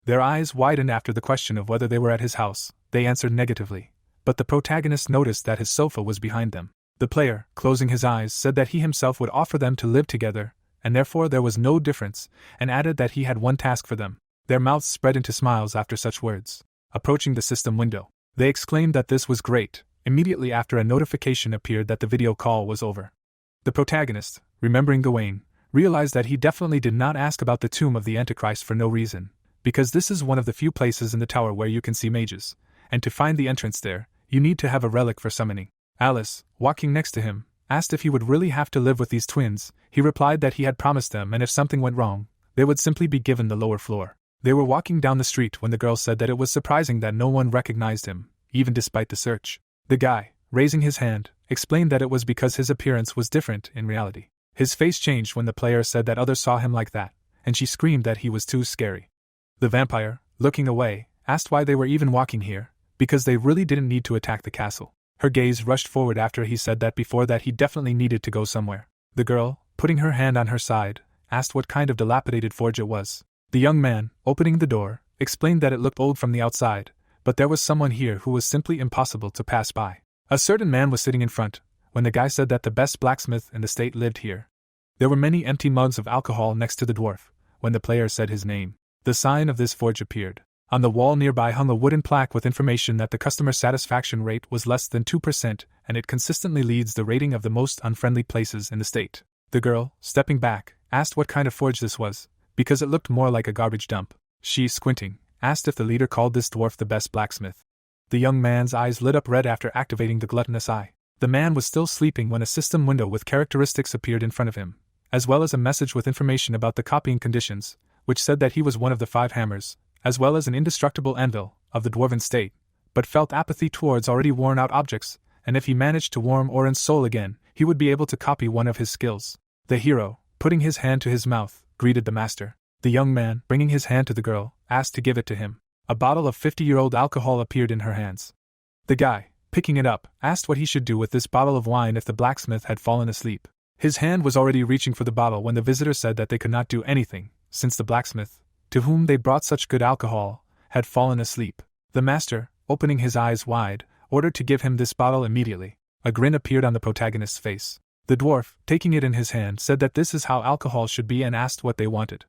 Their eyes widened after the question of whether they were at his house. They answered negatively, but the protagonist noticed that his sofa was behind them. The player, closing his eyes, said that he himself would offer them to live together, and therefore there was no difference, and added that he had one task for them. Their mouths spread into smiles after such words. Approaching the system window, they exclaimed that this was great. Immediately after, a notification appeared that the video call was over. The protagonist, remembering Gawain, realized that he definitely did not ask about the tomb of the Antichrist for no reason, because this is one of the few places in the tower where you can see mages, and to find the entrance there, you need to have a relic for summoning. Alice, walking next to him, asked if he would really have to live with these twins. He replied that he had promised them, and if something went wrong, they would simply be given the lower floor. They were walking down the street when the girl said that it was surprising that no one recognized him, even despite the search. The guy, raising his hand, explained that it was because his appearance was different in reality. His face changed when the player said that others saw him like that, and she screamed that he was too scary. The vampire, looking away, asked why they were even walking here, because they really didn't need to attack the castle. Her gaze rushed forward after he said that before that he definitely needed to go somewhere. The girl, putting her hand on her side, asked what kind of dilapidated forge it was. The young man, opening the door, explained that it looked old from the outside, but there was someone here who was simply impossible to pass by. A certain man was sitting in front, when the guy said that the best blacksmith in the state lived here. There were many empty mugs of alcohol next to the dwarf, when the player said his name. The sign of this forge appeared. On the wall nearby hung a wooden plaque with information that the customer satisfaction rate was less than 2%, and it consistently leads the rating of the most unfriendly places in the state. The girl, stepping back, asked what kind of forge this was, because it looked more like a garbage dump. She, squinting, asked if the leader called this dwarf the best blacksmith. The young man's eyes lit up red after activating the gluttonous eye. The man was still sleeping when a system window with characteristics appeared in front of him, as well as a message with information about the copying conditions, which said that he was one of the 5 hammers, as well as an indestructible anvil, of the dwarven state, but felt apathy towards already worn-out objects, and if he managed to warm Orin's soul again, he would be able to copy one of his skills. The hero, putting his hand to his mouth, greeted the master. The young man, bringing his hand to the girl, asked to give it to him. A bottle of 50-year-old alcohol appeared in her hands. The guy, picking it up, asked what he should do with this bottle of wine if the blacksmith had fallen asleep. His hand was already reaching for the bottle when the visitor said that they could not do anything, since the blacksmith, to whom they brought such good alcohol, had fallen asleep. The master, opening his eyes wide, ordered to give him this bottle immediately. A grin appeared on the protagonist's face. The dwarf, taking it in his hand, said that this is how alcohol should be and asked what they wanted.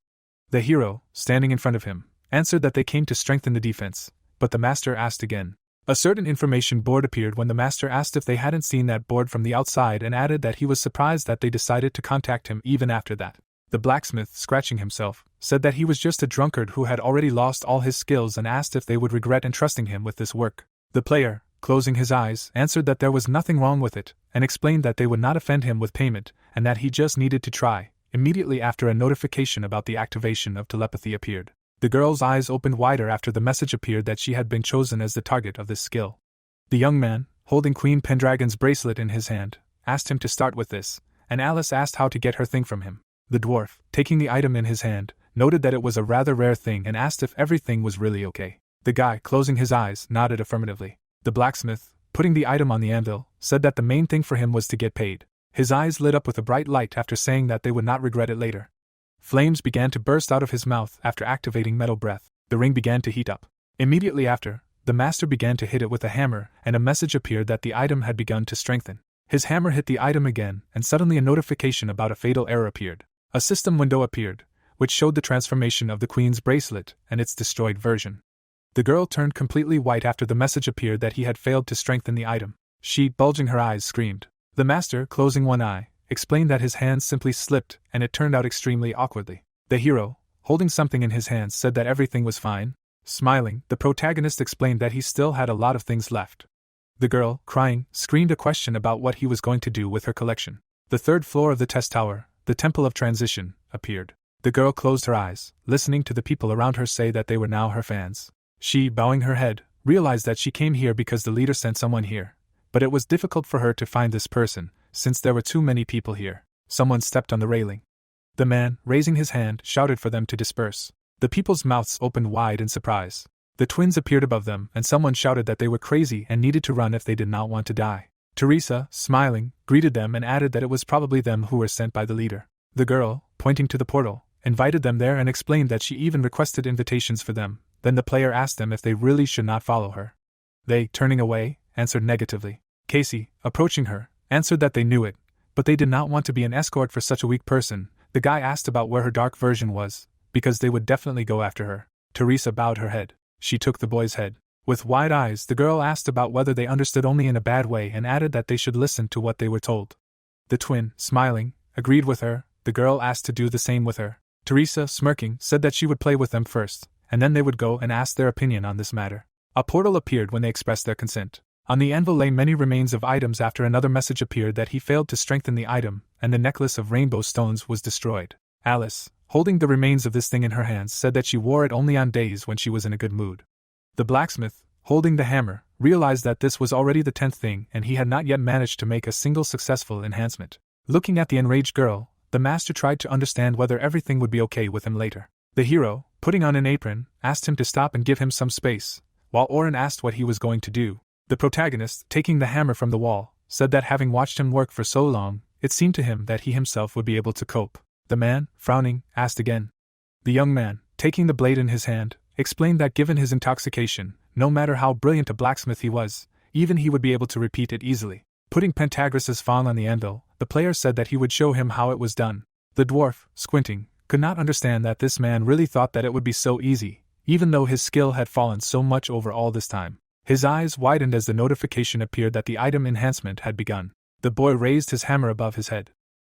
The hero, standing in front of him, answered that they came to strengthen the defense, but the master asked again. A certain information board appeared when the master asked if they hadn't seen that board from the outside and added that he was surprised that they decided to contact him even after that. The blacksmith, scratching himself, said that he was just a drunkard who had already lost all his skills and asked if they would regret entrusting him with this work. The player, closing his eyes, answered that there was nothing wrong with it, and explained that they would not offend him with payment, and that he just needed to try. Immediately after, a notification about the activation of telepathy appeared. The girl's eyes opened wider after the message appeared that she had been chosen as the target of this skill. The young man, holding Queen Pendragon's bracelet in his hand, asked him to start with this, and Alice asked how to get her thing from him. The dwarf, taking the item in his hand, noted that it was a rather rare thing and asked if everything was really okay. The guy, closing his eyes, nodded affirmatively. The blacksmith, putting the item on the anvil, said that the main thing for him was to get paid. His eyes lit up with a bright light after saying that they would not regret it later. Flames began to burst out of his mouth after activating metal breath. The ring began to heat up. Immediately after, the master began to hit it with a hammer, and a message appeared that the item had begun to strengthen. His hammer hit the item again, and suddenly a notification about a fatal error appeared. A system window appeared, which showed the transformation of the queen's bracelet and its destroyed version. The girl turned completely white after the message appeared that he had failed to strengthen the item. She, bulging her eyes, screamed. The master, closing one eye, explained that his hands simply slipped and it turned out extremely awkwardly. The hero, holding something in his hands, said that everything was fine. Smiling, the protagonist explained that he still had a lot of things left. The girl, crying, screamed a question about what he was going to do with her collection. The 3rd floor of the test tower, the Temple of Transition, appeared. The girl closed her eyes, listening to the people around her say that they were now her fans. She, bowing her head, realized that she came here because the leader sent someone here, but it was difficult for her to find this person, since there were too many people here. Someone stepped on the railing. The man, raising his hand, shouted for them to disperse. The people's mouths opened wide in surprise. The twins appeared above them, and someone shouted that they were crazy and needed to run if they did not want to die. Teresa, smiling, greeted them and added that it was probably them who were sent by the leader. The girl, pointing to the portal, invited them there and explained that she even requested invitations for them. Then the player asked them if they really should not follow her. They, turning away, answered negatively. Casey, approaching her, answered that they knew it, but they did not want to be an escort for such a weak person. The guy asked about where her dark version was, because they would definitely go after her. Teresa bowed her head. She took the boy's head. With wide eyes, the girl asked about whether they understood only in a bad way and added that they should listen to what they were told. The twin, smiling, agreed with her. The girl asked to do the same with her. Teresa, smirking, said that she would play with them first, and then they would go and ask their opinion on this matter. A portal appeared when they expressed their consent. On the anvil lay many remains of items after another message appeared that he failed to strengthen the item, and the necklace of rainbow stones was destroyed. Alice, holding the remains of this thing in her hands, said that she wore it only on days when she was in a good mood. The blacksmith, holding the hammer, realized that this was already the 10th thing and he had not yet managed to make a single successful enhancement. Looking at the enraged girl, the master tried to understand whether everything would be okay with him later. The hero, putting on an apron, asked him to stop and give him some space, while Oren asked what he was going to do. The protagonist, taking the hammer from the wall, said that having watched him work for so long, it seemed to him that he himself would be able to cope. The man, frowning, asked again. The young man, taking the blade in his hand, explained that given his intoxication, no matter how brilliant a blacksmith he was, even he would be able to repeat it easily. Putting Pantagruel's fang on the anvil, the player said that he would show him how it was done. The dwarf, squinting, could not understand that this man really thought that it would be so easy, even though his skill had fallen so much over all this time. His eyes widened as the notification appeared that the item enhancement had begun. The boy raised his hammer above his head.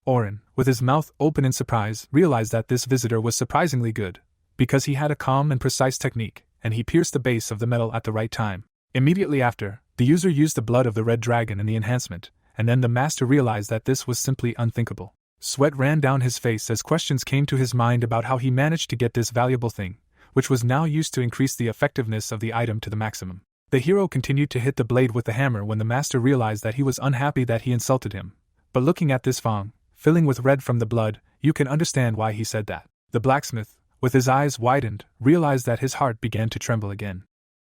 Oren, with his mouth open in surprise, realized that this visitor was surprisingly good, because he had a calm and precise technique, and he pierced the base of the metal at the right time. Immediately after, the user used the blood of the red dragon in the enhancement, and then the master realized that this was simply unthinkable. Sweat ran down his face as questions came to his mind about how he managed to get this valuable thing, which was now used to increase the effectiveness of the item to the maximum. The hero continued to hit the blade with the hammer when the master realized that he was unhappy that he insulted him. But looking at this fang, filling with red from the blood, you can understand why he said that. The blacksmith, with his eyes widened, realized that his heart began to tremble again.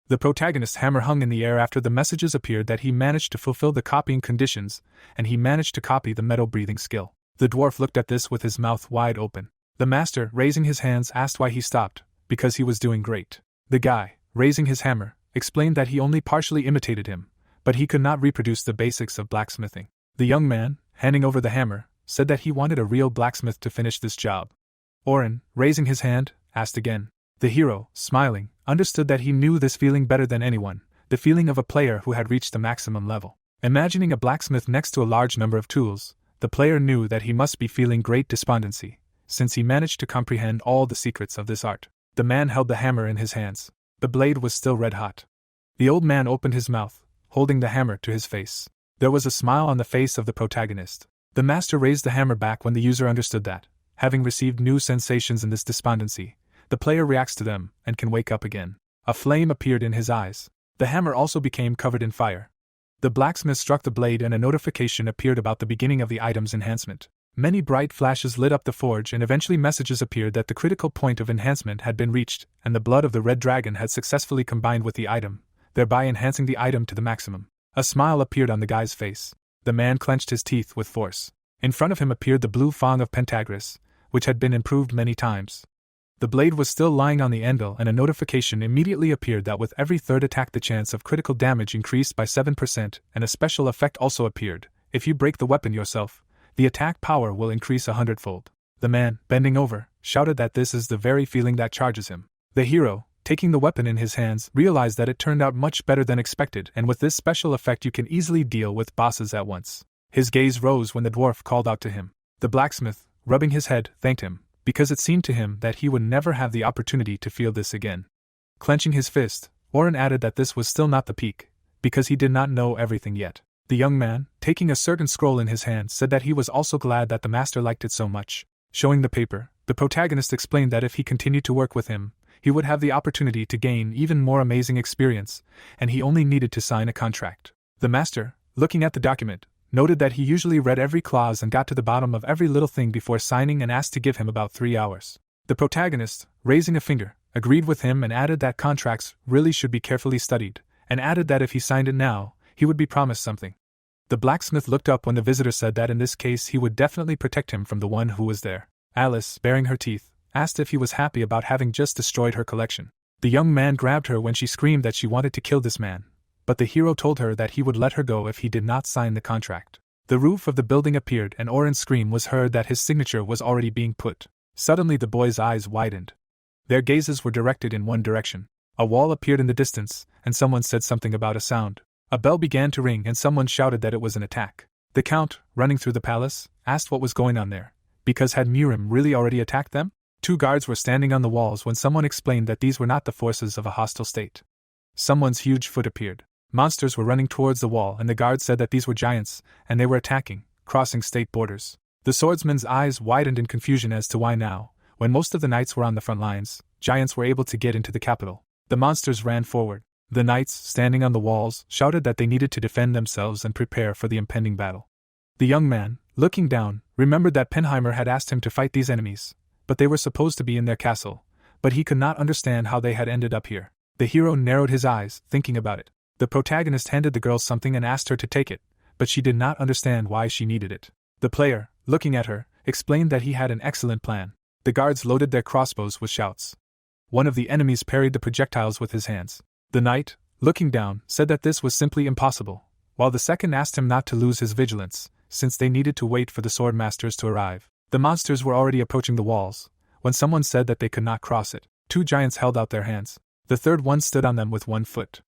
The protagonist's hammer hung in the air after the messages appeared that he managed to fulfill the copying conditions, and he managed to copy the metal-breathing skill. The dwarf looked at this with his mouth wide open. The master, raising his hands, asked why he stopped, because he was doing great. The guy, raising his hammer, explained that he only partially imitated him, but he could not reproduce the basics of blacksmithing. The young man, handing over the hammer, said that he wanted a real blacksmith to finish this job. Oren, raising his hand, asked again. The hero, smiling, understood that he knew this feeling better than anyone, the feeling of a player who had reached the maximum level. Imagining a blacksmith next to a large number of tools, the player knew that he must be feeling great despondency, since he managed to comprehend all the secrets of this art. The man held the hammer in his hands. The blade was still red-hot. The old man opened his mouth, holding the hammer to his face. There was a smile on the face of the protagonist. The master raised the hammer back when the user understood that, having received new sensations in this despondency, the player reacts to them and can wake up again. A flame appeared in his eyes. The hammer also became covered in fire. The blacksmith struck the blade and a notification appeared about the beginning of the item's enhancement. Many bright flashes lit up the forge and eventually messages appeared that the critical point of enhancement had been reached and the blood of the red dragon had successfully combined with the item, thereby enhancing the item to the maximum. A smile appeared on the guy's face. The man clenched his teeth with force. In front of him appeared the blue fang of Pantagruel, which had been improved many times. The blade was still lying on the anvil and a notification immediately appeared that with every third attack the chance of critical damage increased by 7% and a special effect also appeared. If you break the weapon yourself, the attack power will increase 100-fold. The man, bending over, shouted that this is the very feeling that charges him. The hero, taking the weapon in his hands, realized that it turned out much better than expected and with this special effect you can easily deal with bosses at once. His gaze rose when the dwarf called out to him. The blacksmith, rubbing his head, thanked him, because it seemed to him that he would never have the opportunity to feel this again. Clenching his fist, Oren added that this was still not the peak, because he did not know everything yet. The young man, taking a certain scroll in his hand, said that he was also glad that the master liked it so much. Showing the paper, the protagonist explained that if he continued to work with him, he would have the opportunity to gain even more amazing experience, and he only needed to sign a contract. The master, looking at the document, noted that he usually read every clause and got to the bottom of every little thing before signing and asked to give him about 3 hours. The protagonist, raising a finger, agreed with him and added that contracts really should be carefully studied, and added that if he signed it now, he would be promised something. The blacksmith looked up when the visitor said that in this case he would definitely protect him from the one who was there. Alice, baring her teeth, asked if he was happy about having just destroyed her collection. The young man grabbed her when she screamed that she wanted to kill this man, but the hero told her that he would let her go if he did not sign the contract. The roof of the building appeared and Oren's scream was heard that his signature was already being put. Suddenly the boys' eyes widened. Their gazes were directed in one direction. A wall appeared in the distance, and someone said something about a sound. A bell began to ring and someone shouted that it was an attack. The count, running through the palace, asked what was going on there, because had Murim really already attacked them? 2 guards were standing on the walls when someone explained that these were not the forces of a hostile state. Someone's huge foot appeared. Monsters were running towards the wall and the guards said that these were giants, and they were attacking, crossing state borders. The swordsman's eyes widened in confusion as to why now, when most of the knights were on the front lines, giants were able to get into the capital. The monsters ran forward. The knights, standing on the walls, shouted that they needed to defend themselves and prepare for the impending battle. The young man, looking down, remembered that Penheimer had asked him to fight these enemies, but they were supposed to be in their castle, but he could not understand how they had ended up here. The hero narrowed his eyes, thinking about it. The protagonist handed the girl something and asked her to take it, but she did not understand why she needed it. The player, looking at her, explained that he had an excellent plan. The guards loaded their crossbows with shouts. One of the enemies parried the projectiles with his hands. The knight, looking down, said that this was simply impossible, while the second asked him not to lose his vigilance, since they needed to wait for the sword masters to arrive. The monsters were already approaching the walls, when someone said that they could not cross it. 2 giants held out their hands. The third one stood on them with 1 foot.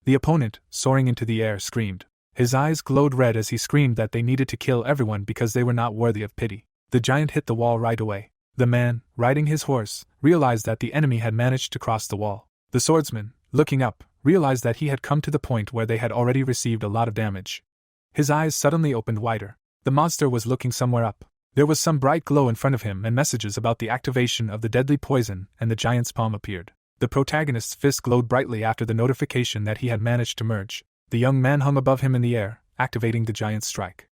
The opponent, soaring into the air, screamed. His eyes glowed red as he screamed that they needed to kill everyone because they were not worthy of pity. The giant hit the wall right away. The man, riding his horse, realized that the enemy had managed to cross the wall. The swordsman, looking up, realized that he had come to the point where they had already received a lot of damage. His eyes suddenly opened wider. The monster was looking somewhere up. There was some bright glow in front of him and messages about the activation of the deadly poison, and the giant's palm appeared. The protagonist's fist glowed brightly after the notification that he had managed to merge. The young man hung above him in the air, activating the giant's strike.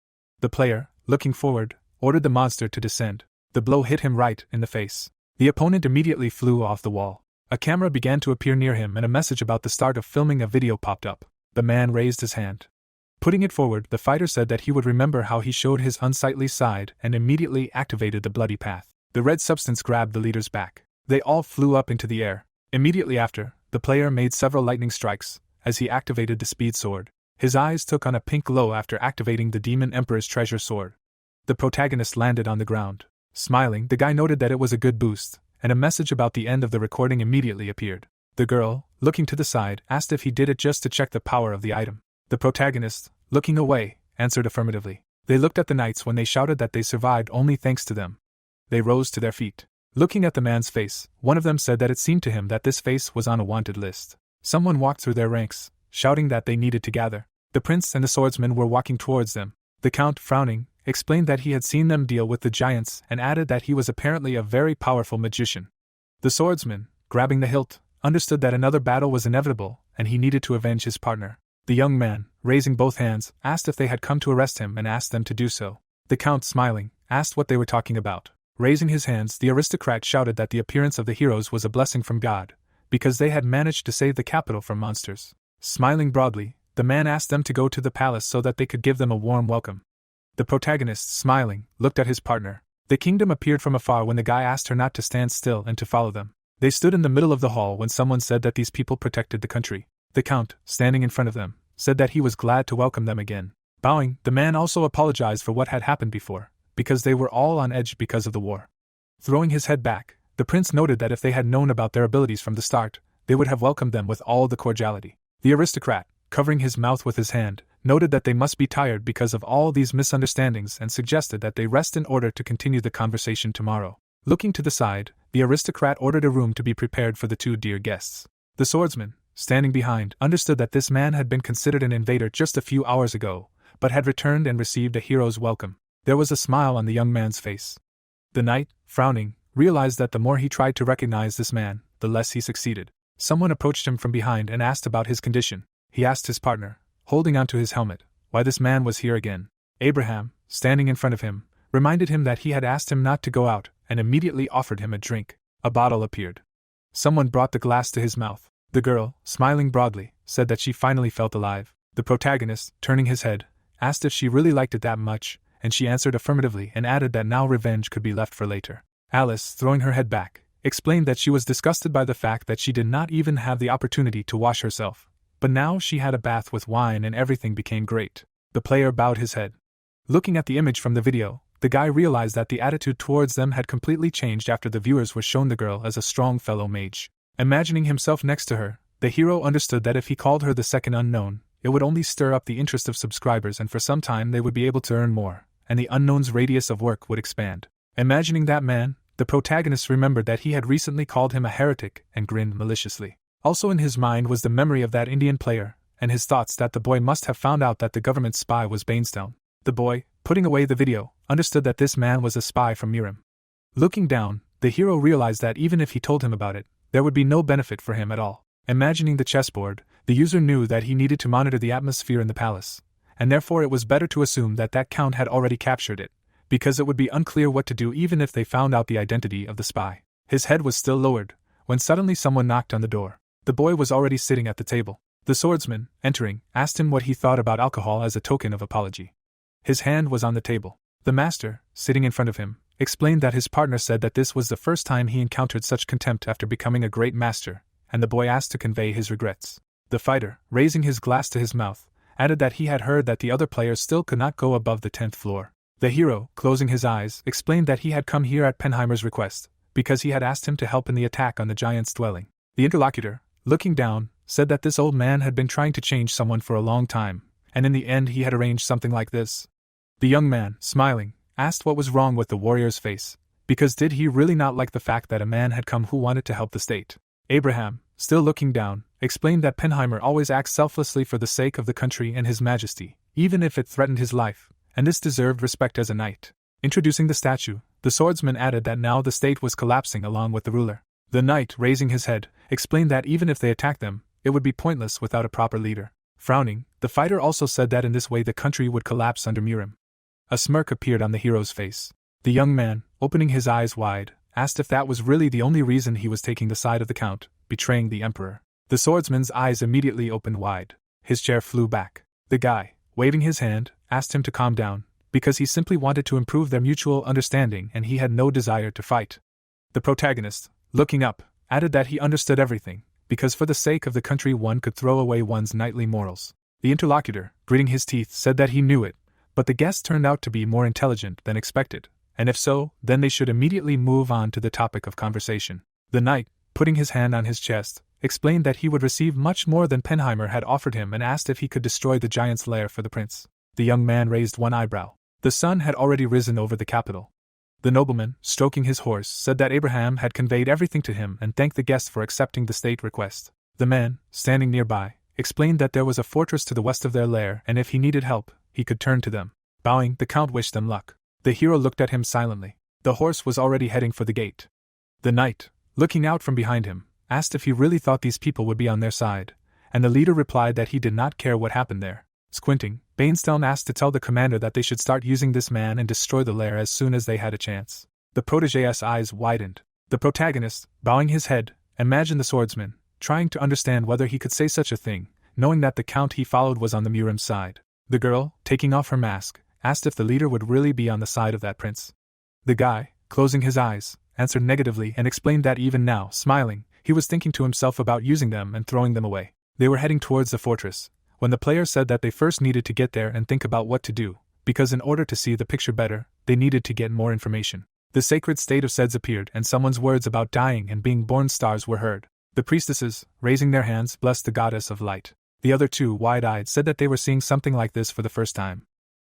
The player, looking forward, ordered the monster to descend. The blow hit him right in the face. The opponent immediately flew off the wall. A camera began to appear near him and a message about the start of filming a video popped up. The man raised his hand. Putting it forward, the fighter said that he would remember how he showed his unsightly side and immediately activated the bloody path. The red substance grabbed the leader's back. They all flew up into the air. Immediately after, the player made several lightning strikes, as he activated the speed sword. His eyes took on a pink glow after activating the Demon Emperor's treasure sword. The protagonist landed on the ground. Smiling, the guy noted that it was a good boost, and a message about the end of the recording immediately appeared. The girl, looking to the side, asked if he did it just to check the power of the item. The protagonist, looking away, answered affirmatively. They looked at the knights when they shouted that they survived only thanks to them. They rose to their feet. Looking at the man's face, one of them said that it seemed to him that this face was on a wanted list. Someone walked through their ranks, shouting that they needed to gather. The prince and the swordsman were walking towards them. The count, frowning, explained that he had seen them deal with the giants and added that he was apparently a very powerful magician. The swordsman, grabbing the hilt, understood that another battle was inevitable and he needed to avenge his partner. The young man, raising both hands, asked if they had come to arrest him and asked them to do so. The count, smiling, asked what they were talking about. Raising his hands, the aristocrat shouted that the appearance of the heroes was a blessing from God, because they had managed to save the capital from monsters. Smiling broadly, the man asked them to go to the palace so that they could give them a warm welcome. The protagonist, smiling, looked at his partner. The kingdom appeared from afar when the guy asked her not to stand still and to follow them. They stood in the middle of the hall when someone said that these people protected the country. The count, standing in front of them, said that he was glad to welcome them again. Bowing, the man also apologized for what had happened before, because they were all on edge because of the war. Throwing his head back, the prince noted that if they had known about their abilities from the start, they would have welcomed them with all the cordiality. The aristocrat, covering his mouth with his hand, noted that they must be tired because of all these misunderstandings and suggested that they rest in order to continue the conversation tomorrow. Looking to the side, the aristocrat ordered a room to be prepared for the 2 dear guests. The swordsman, standing behind, understood that this man had been considered an invader just a few hours ago, but had returned and received a hero's welcome. There was a smile on the young man's face. The knight, frowning, realized that the more he tried to recognize this man, the less he succeeded. Someone approached him from behind and asked about his condition. He asked his partner, holding onto his helmet, why this man was here again. Abraham, standing in front of him, reminded him that he had asked him not to go out, and immediately offered him a drink. A bottle appeared. Someone brought the glass to his mouth. The girl, smiling broadly, said that she finally felt alive. The protagonist, turning his head, asked if she really liked it that much, and she answered affirmatively and added that now revenge could be left for later. Alice, throwing her head back, explained that she was disgusted by the fact that she did not even have the opportunity to wash herself, But now she had a bath with wine and everything became great. The player bowed his head. Looking at the image from the video, the guy realized that the attitude towards them had completely changed after the viewers were shown the girl as a strong fellow mage. Imagining himself next to her, the hero understood that if he called her the second unknown, it would only stir up the interest of subscribers and for some time they would be able to earn more, and the unknown's radius of work would expand. Imagining that man, the protagonist remembered that he had recently called him a heretic and grinned maliciously. Also in his mind was the memory of that Indian player, and his thoughts that the boy must have found out that the government spy was Bainstone. The boy, putting away the video, understood that this man was a spy from Miram. Looking down, the hero realized that even if he told him about it, there would be no benefit for him at all. Imagining the chessboard, the user knew that he needed to monitor the atmosphere in the palace, and therefore it was better to assume that that count had already captured it, because it would be unclear what to do even if they found out the identity of the spy. His head was still lowered, when suddenly someone knocked on the door. The boy was already sitting at the table. The swordsman, entering, asked him what he thought about alcohol as a token of apology. His hand was on the table. The master, sitting in front of him, explained that his partner said that this was the first time he encountered such contempt after becoming a great master, and the boy asked to convey his regrets. The fighter, raising his glass to his mouth, added that he had heard that the other players still could not go above the 10th floor. The hero, closing his eyes, explained that he had come here at Penheimer's request, because he had asked him to help in the attack on the giant's dwelling. The interlocutor, looking down, said that this old man had been trying to change someone for a long time, and in the end he had arranged something like this. The young man, smiling, asked what was wrong with the warrior's face, because did he really not like the fact that a man had come who wanted to help the state? Abraham, still looking down, explained that Penheimer always acts selflessly for the sake of the country and his majesty, even if it threatened his life, and this deserved respect as a knight. Introducing the statue, the swordsman added that now the state was collapsing along with the ruler. The knight, raising his head, explained that even if they attacked them, it would be pointless without a proper leader. Frowning, the fighter also said that in this way the country would collapse under Miram. A smirk appeared on the hero's face. The young man, opening his eyes wide, asked if that was really the only reason he was taking the side of the count, betraying the emperor. The swordsman's eyes immediately opened wide. His chair flew back. The guy, waving his hand, asked him to calm down, because he simply wanted to improve their mutual understanding and he had no desire to fight. The protagonist, looking up, added that he understood everything, because for the sake of the country one could throw away one's knightly morals. The interlocutor, gritting his teeth, said that he knew it, but the guest turned out to be more intelligent than expected, and if so, then they should immediately move on to the topic of conversation. The knight, putting his hand on his chest, explained that he would receive much more than Penheimer had offered him and asked if he could destroy the giant's lair for the prince. The young man raised one eyebrow. The sun had already risen over the capital. The nobleman, stroking his horse, said that Abraham had conveyed everything to him and thanked the guest for accepting the state request. The man, standing nearby, explained that there was a fortress to the west of their lair and if he needed help, he could turn to them. Bowing, the count wished them luck. The hero looked at him silently. The horse was already heading for the gate. The knight, looking out from behind him, asked if he really thought these people would be on their side, and the leader replied that he did not care what happened there. Squinting, Bainstone asked to tell the commander that they should start using this man and destroy the lair as soon as they had a chance. The protégé's eyes widened. The protagonist, bowing his head, imagined the swordsman, trying to understand whether he could say such a thing, knowing that the count he followed was on the Miram side. The girl, taking off her mask, asked if the leader would really be on the side of that prince. The guy, closing his eyes, answered negatively and explained that even now, smiling, he was thinking to himself about using them and throwing them away. They were heading towards the fortress, when the player said that they first needed to get there and think about what to do, because in order to see the picture better, they needed to get more information. The sacred state of Seds appeared and someone's words about dying and being born stars were heard. The priestesses, raising their hands, blessed the goddess of light. The other two, wide-eyed, said that they were seeing something like this for the first time.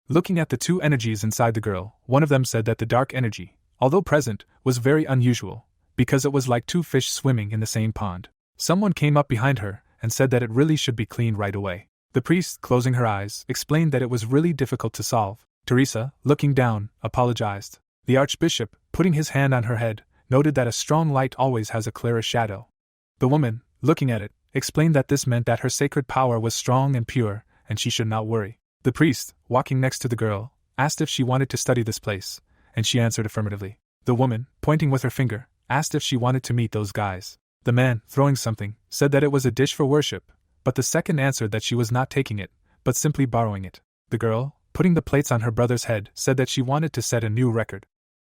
Looking at the two energies inside the girl, one of them said that the dark energy, although present, was very unusual, because it was like two fish swimming in the same pond. Someone came up behind her and said that it really should be cleaned right away. The priest, closing her eyes, explained that it was really difficult to solve. Teresa, looking down, apologized. The archbishop, putting his hand on her head, noted that a strong light always has a clearer shadow. The woman, looking at it, explained that this meant that her sacred power was strong and pure, and she should not worry. The priest, walking next to the girl, asked if she wanted to study this place, and she answered affirmatively. The woman, pointing with her finger, asked if she wanted to meet those guys. The man, throwing something, said that it was a dish for worship, but the second answered that she was not taking it, but simply borrowing it. The girl, putting the plates on her brother's head, said that she wanted to set a new record.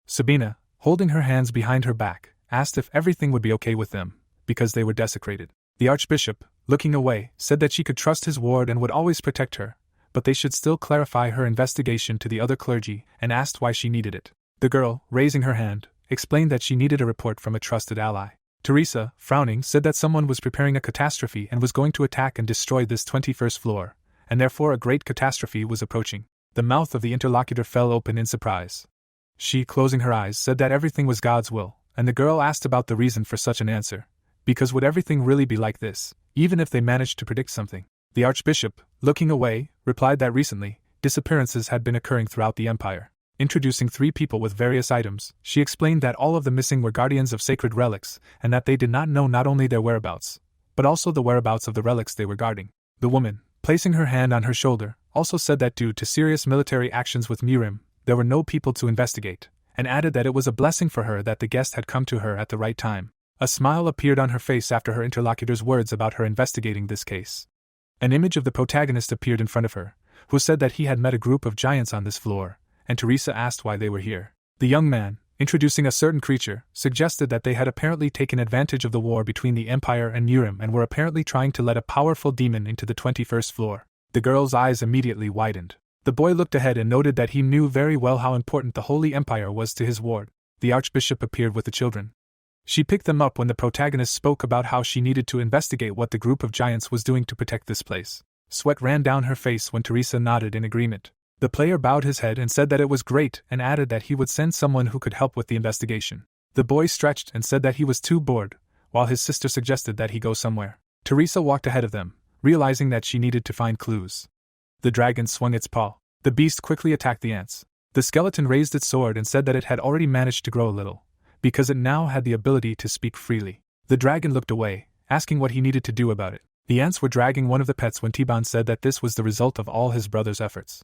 Sabina, holding her hands behind her back, asked if everything would be okay with them, because they were desecrated. The archbishop, looking away, said that she could trust his ward and would always protect her, but they should still clarify her investigation to the other clergy, and asked why she needed it. The girl, raising her hand, explained that she needed a report from a trusted ally. Teresa, frowning, said that someone was preparing a catastrophe and was going to attack and destroy this 21st floor, and therefore a great catastrophe was approaching. The mouth of the interlocutor fell open in surprise. She, closing her eyes, said that everything was God's will, and the girl asked about the reason for such an answer. Because would everything really be like this, even if they managed to predict something? The archbishop, looking away, replied that recently, disappearances had been occurring throughout the empire. Introducing 3 people with various items, she explained that all of the missing were guardians of sacred relics, and that they did not know not only their whereabouts, but also the whereabouts of the relics they were guarding. The woman, placing her hand on her shoulder, also said that due to serious military actions with Mirim, there were no people to investigate, and added that it was a blessing for her that the guest had come to her at the right time. A smile appeared on her face after her interlocutor's words about her investigating this case. An image of the protagonist appeared in front of her, who said that he had met a group of giants on this floor, and Teresa asked why they were here. The young man, introducing a certain creature, suggested that they had apparently taken advantage of the war between the Empire and Mirim and were apparently trying to let a powerful demon into the 21st floor. The girl's eyes immediately widened. The boy looked ahead and noted that he knew very well how important the Holy Empire was to his ward. The archbishop appeared with the children. She picked them up when the protagonist spoke about how she needed to investigate what the group of giants was doing to protect this place. Sweat ran down her face when Teresa nodded in agreement. The player bowed his head and said that it was great and added that he would send someone who could help with the investigation. The boy stretched and said that he was too bored, while his sister suggested that he go somewhere. Teresa walked ahead of them, realizing that she needed to find clues. The dragon swung its paw. The beast quickly attacked the ants. The skeleton raised its sword and said that it had already managed to grow a little, because it now had the ability to speak freely. The dragon looked away, asking what he needed to do about it. The ants were dragging one of the pets when T-Ban said that this was the result of all his brother's efforts.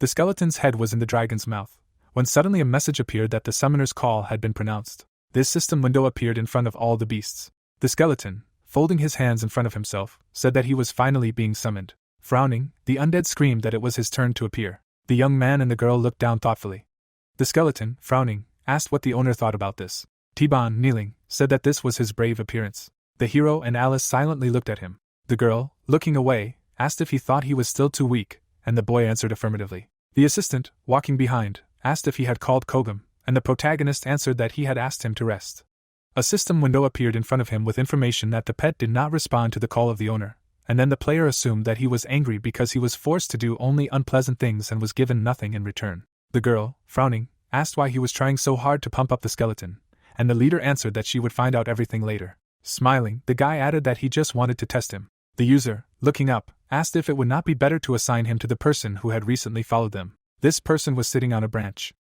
The skeleton's head was in the dragon's mouth, when suddenly a message appeared that the summoner's call had been pronounced. This system window appeared in front of all the beasts. The skeleton, folding his hands in front of himself, said that he was finally being summoned. Frowning, the undead screamed that it was his turn to appear. The young man and the girl looked down thoughtfully. The skeleton, frowning, asked what the owner thought about this. T-Ban, kneeling, said that this was his brave appearance. The hero and Alice silently looked at him. The girl, looking away, asked if he thought he was still too weak, and the boy answered affirmatively. The assistant, walking behind, asked if he had called Kogum, and the protagonist answered that he had asked him to rest. A system window appeared in front of him with information that the pet did not respond to the call of the owner, and then the player assumed that he was angry because he was forced to do only unpleasant things and was given nothing in return. The girl, frowning, asked why he was trying so hard to pump up the skeleton, and the leader answered that she would find out everything later. Smiling, the guy added that he just wanted to test him. The user, looking up, asked if it would not be better to assign him to the person who had recently followed them. This person was sitting on a branch.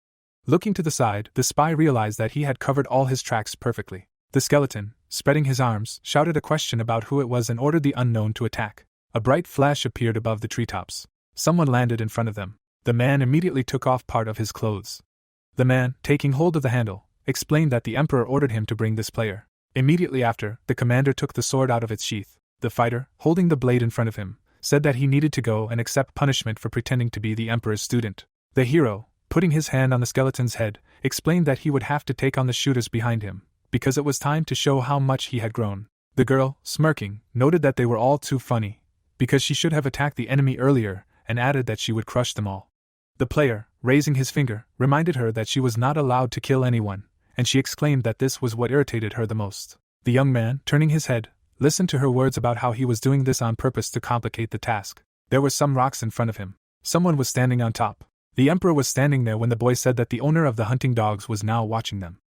Looking to the side, the spy realized that he had covered all his tracks perfectly. The skeleton, spreading his arms, shouted a question about who it was and ordered the unknown to attack. A bright flash appeared above the treetops. Someone landed in front of them. The man immediately took off part of his clothes. The man, taking hold of the handle, explained that the emperor ordered him to bring this player. Immediately after, the commander took the sword out of its sheath. The fighter, holding the blade in front of him, said that he needed to go and accept punishment for pretending to be the emperor's student. The hero, putting his hand on the skeleton's head, explained that he would have to take on the shooters behind him, because it was time to show how much he had grown. The girl, smirking, noted that they were all too funny, because she should have attacked the enemy earlier, and added that she would crush them all. The player, raising his finger, reminded her that she was not allowed to kill anyone, and she exclaimed that this was what irritated her the most. The young man, turning his head, listened to her words about how he was doing this on purpose to complicate the task. There were some rocks in front of him. Someone was standing on top. The emperor was standing there when the boy said that the owner of the hunting dogs was now watching them.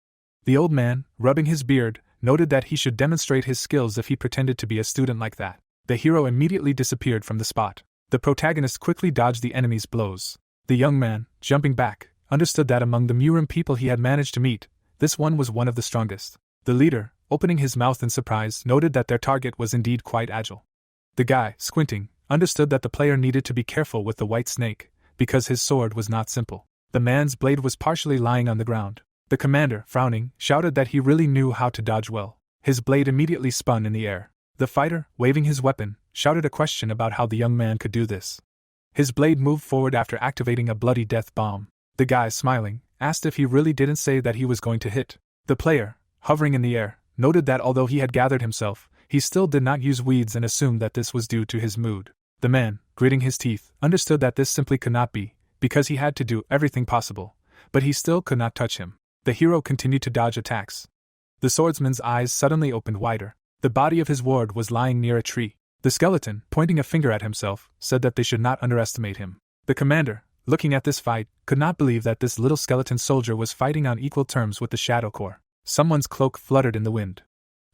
The old man, rubbing his beard, noted that he should demonstrate his skills if he pretended to be a student like that. The hero immediately disappeared from the spot. The protagonist quickly dodged the enemy's blows. The young man, jumping back, understood that among the Murim people he had managed to meet, this one was one of the strongest. The leader, opening his mouth in surprise, noted that their target was indeed quite agile. The guy, squinting, understood that the player needed to be careful with the white snake, because his sword was not simple. The man's blade was partially lying on the ground. The commander, frowning, shouted that he really knew how to dodge well. His blade immediately spun in the air. The fighter, waving his weapon, shouted a question about how the young man could do this. His blade moved forward after activating a bloody death bomb. The guy, smiling, asked if he really didn't say that he was going to hit. The player, hovering in the air, noted that although he had gathered himself, He still did not use weeds and assumed that this was due to his mood. The man, gritting his teeth, understood that this simply could not be, because he had to do everything possible, but he still could not touch him. The hero continued to dodge attacks. The swordsman's eyes suddenly opened wider. The body of his ward was lying near a tree. The skeleton, pointing a finger at himself, said that they should not underestimate him. The commander, looking at this fight, could not believe that this little skeleton soldier was fighting on equal terms with the Shadow Corps. Someone's cloak fluttered in the wind.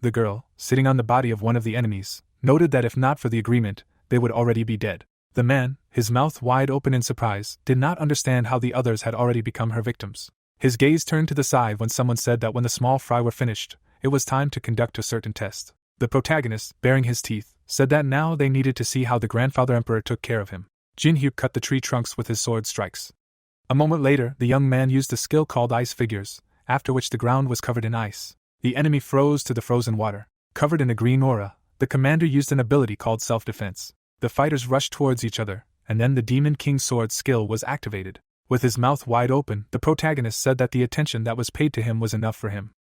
The girl, sitting on the body of one of the enemies, noted that if not for the agreement, they would already be dead. The man, his mouth wide open in surprise, did not understand how the others had already become her victims. His gaze turned to the side when someone said that when the small fry were finished, it was time to conduct a certain test. The protagonist, baring his teeth, said that now they needed to see how the grandfather emperor took care of him. Jinhyuk cut the tree trunks with his sword strikes. A moment later, the young man used a skill called ice figures, after which the ground was covered in ice. The enemy froze to the frozen water. Covered in a green aura, the commander used an ability called self-defense. The fighters rushed towards each other, and then the Demon King's sword skill was activated. With his mouth wide open, the protagonist said that the attention that was paid to him was enough for him.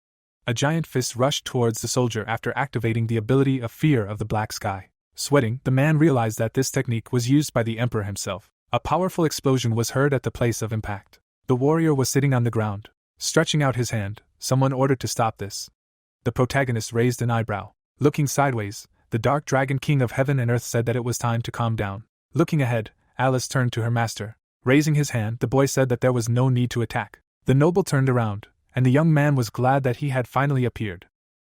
A giant fist rushed towards the soldier after activating the ability of Fear of the Black Sky. Sweating, the man realized that this technique was used by the emperor himself. A powerful explosion was heard at the place of impact. The warrior was sitting on the ground. Stretching out his hand, someone ordered to stop this. The protagonist raised an eyebrow. Looking sideways, the Dark Dragon King of Heaven and Earth said that it was time to calm down. Looking ahead, Alice turned to her master. Raising his hand, the boy said that there was no need to attack. The noble turned around, and the young man was glad that he had finally appeared.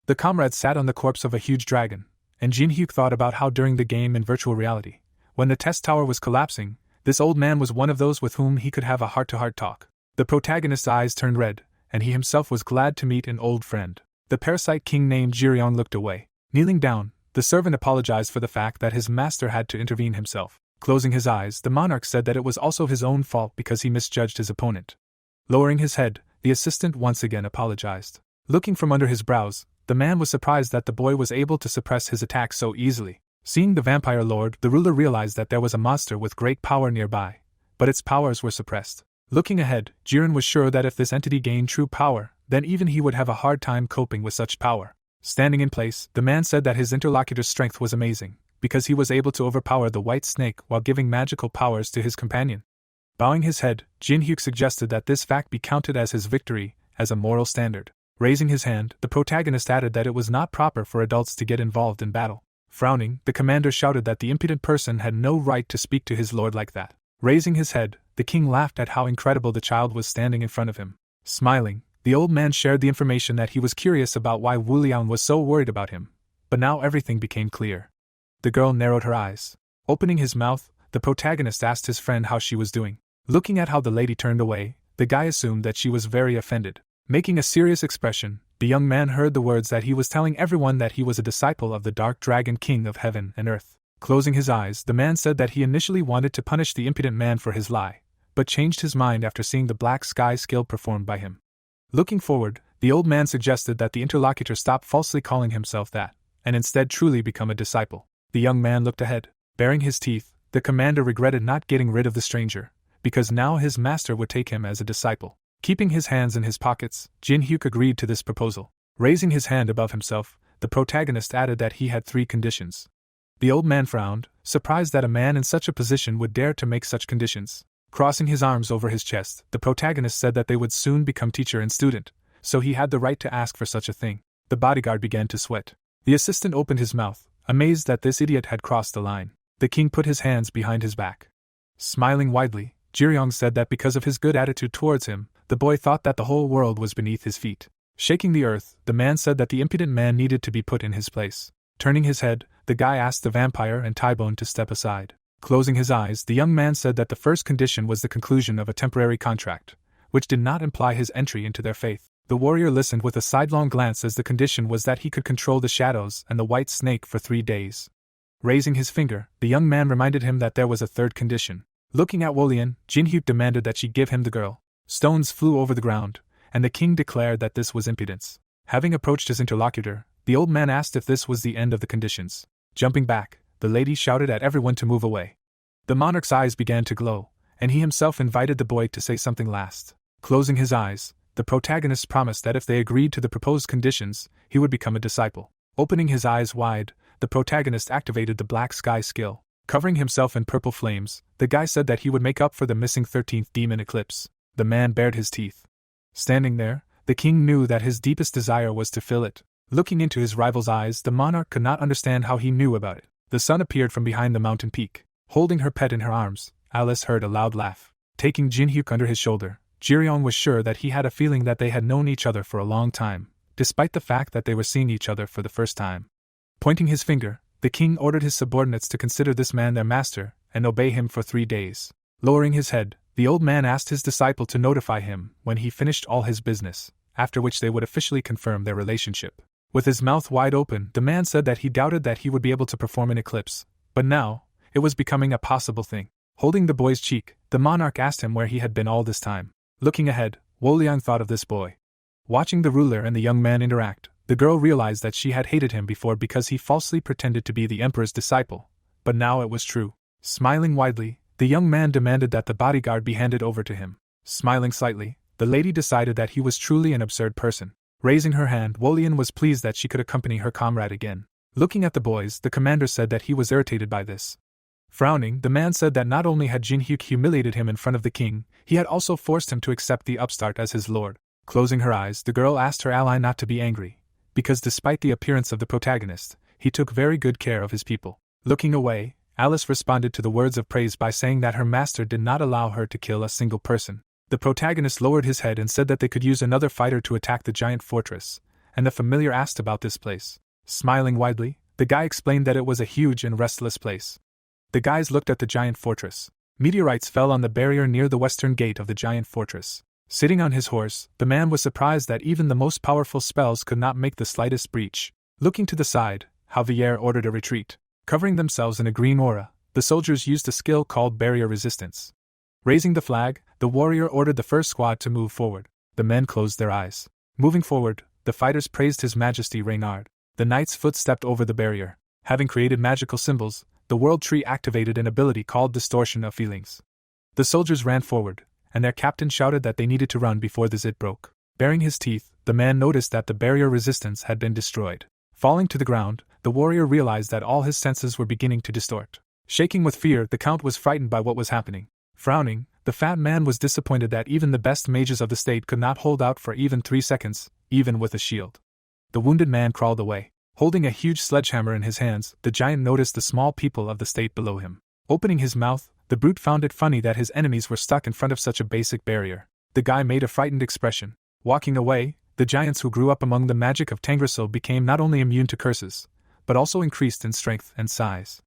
The comrades sat on the corpse of a huge dragon, and Jinhyuk thought about how during the game in virtual reality, when the test tower was collapsing, this old man was one of those with whom he could have a heart-to-heart talk. The protagonist's eyes turned red, and he himself was glad to meet an old friend. The parasite king named Jiryong looked away. Kneeling down, the servant apologized for the fact that his master had to intervene himself. Closing his eyes, the monarch said that it was also his own fault because he misjudged his opponent. Lowering his head, the assistant once again apologized. Looking from under his brows, the man was surprised that the boy was able to suppress his attack so easily. Seeing the vampire lord, the ruler realized that there was a monster with great power nearby, but its powers were suppressed. Looking ahead, Jiren was sure that if this entity gained true power, then even he would have a hard time coping with such power. Standing in place, the man said that his interlocutor's strength was amazing, because he was able to overpower the white snake while giving magical powers to his companion. Bowing his head, Jinhyuk suggested that this fact be counted as his victory, as a moral standard. Raising his hand, the protagonist added that it was not proper for adults to get involved in battle. Frowning, the commander shouted that the impudent person had no right to speak to his lord like that. Raising his head, the king laughed at how incredible the child was standing in front of him. Smiling, the old man shared the information that he was curious about why Wu Liang was so worried about him, but now everything became clear. The girl narrowed her eyes. Opening his mouth, the protagonist asked his friend how she was doing. Looking at how the lady turned away, the guy assumed that she was very offended. Making a serious expression, the young man heard the words that he was telling everyone that he was a disciple of the Dark Dragon King of Heaven and Earth. Closing his eyes, the man said that he initially wanted to punish the impudent man for his lie, but changed his mind after seeing the black sky skill performed by him. Looking forward, the old man suggested that the interlocutor stop falsely calling himself that, and instead truly become a disciple. The young man looked ahead. Baring his teeth, the commander regretted not getting rid of the stranger, because now his master would take him as a disciple. Keeping his hands in his pockets, Jinhyuk agreed to this proposal. Raising his hand above himself, the protagonist added that he had 3 conditions. The old man frowned, surprised that a man in such a position would dare to make such conditions. Crossing his arms over his chest, the protagonist said that they would soon become teacher and student, so he had the right to ask for such a thing. The bodyguard began to sweat. The assistant opened his mouth, amazed that this idiot had crossed the line. The king put his hands behind his back. Smiling widely, Jiryong said that because of his good attitude towards him, the boy thought that the whole world was beneath his feet. Shaking the earth, the man said that the impudent man needed to be put in his place. Turning his head, the guy asked the vampire and Tybone to step aside. Closing his eyes, the young man said that the first condition was the conclusion of a temporary contract, which did not imply his entry into their faith. The warrior listened with a sidelong glance as the condition was that he could control the shadows and the white snake for 3 days. Raising his finger, the young man reminded him that there was a third condition. Looking at Wolian, Jinhyuk demanded that she give him the girl. Stones flew over the ground, and the king declared that this was impudence. Having approached his interlocutor, the old man asked if this was the end of the conditions. Jumping back, the lady shouted at everyone to move away. The monarch's eyes began to glow, and he himself invited the boy to say something last. Closing his eyes, the protagonist promised that if they agreed to the proposed conditions, he would become a disciple. Opening his eyes wide, the protagonist activated the Black Sky skill. Covering himself in purple flames, the guy said that he would make up for the missing 13th demon eclipse. The man bared his teeth. Standing there, the king knew that his deepest desire was to fill it. Looking into his rival's eyes, the monarch could not understand how he knew about it. The sun appeared from behind the mountain peak. Holding her pet in her arms, Alice heard a loud laugh. Taking Jin-hyuk under his shoulder, Jiryong was sure that he had a feeling that they had known each other for a long time, despite the fact that they were seeing each other for the first time. Pointing his finger, the king ordered his subordinates to consider this man their master and obey him for 3 days. Lowering his head, the old man asked his disciple to notify him when he finished all his business, after which they would officially confirm their relationship. With his mouth wide open, the man said that he doubted that he would be able to perform an eclipse, but now, it was becoming a possible thing. Holding the boy's cheek, the monarch asked him where he had been all this time. Looking ahead, Woliang thought of this boy. Watching the ruler and the young man interact, the girl realized that she had hated him before because he falsely pretended to be the emperor's disciple, but now it was true. Smiling widely, the young man demanded that the bodyguard be handed over to him. Smiling slightly, the lady decided that he was truly an absurd person. Raising her hand, Wolian was pleased that she could accompany her comrade again. Looking at the boys, the commander said that he was irritated by this. Frowning, the man said that not only had Jin-hyuk humiliated him in front of the king, he had also forced him to accept the upstart as his lord. Closing her eyes, the girl asked her ally not to be angry, because despite the appearance of the protagonist, he took very good care of his people. Looking away, Alice responded to the words of praise by saying that her master did not allow her to kill a single person. The protagonist lowered his head and said that they could use another fighter to attack the giant fortress, and the familiar asked about this place. Smiling widely, the guy explained that it was a huge and restless place. The guys looked at the giant fortress. Meteorites fell on the barrier near the western gate of the giant fortress. Sitting on his horse, the man was surprised that even the most powerful spells could not make the slightest breach. Looking to the side, Javier ordered a retreat. Covering themselves in a green aura, the soldiers used a skill called barrier resistance. Raising the flag, the warrior ordered the first squad to move forward. The men closed their eyes. Moving forward, the fighters praised His Majesty Reynard. The knight's foot stepped over the barrier. Having created magical symbols, the world tree activated an ability called Distortion of Feelings. The soldiers ran forward, and their captain shouted that they needed to run before the zit broke. Baring his teeth, the man noticed that the barrier resistance had been destroyed. Falling to the ground, the warrior realized that all his senses were beginning to distort. Shaking with fear, the count was frightened by what was happening. Frowning, the fat man was disappointed that even the best mages of the state could not hold out for even 3 seconds, even with a shield. The wounded man crawled away. Holding a huge sledgehammer in his hands, the giant noticed the small people of the state below him. Opening his mouth, the brute found it funny that his enemies were stuck in front of such a basic barrier. The guy made a frightened expression. Walking away, the giants who grew up among the magic of Tangrasil became not only immune to curses, but also increased in strength and size.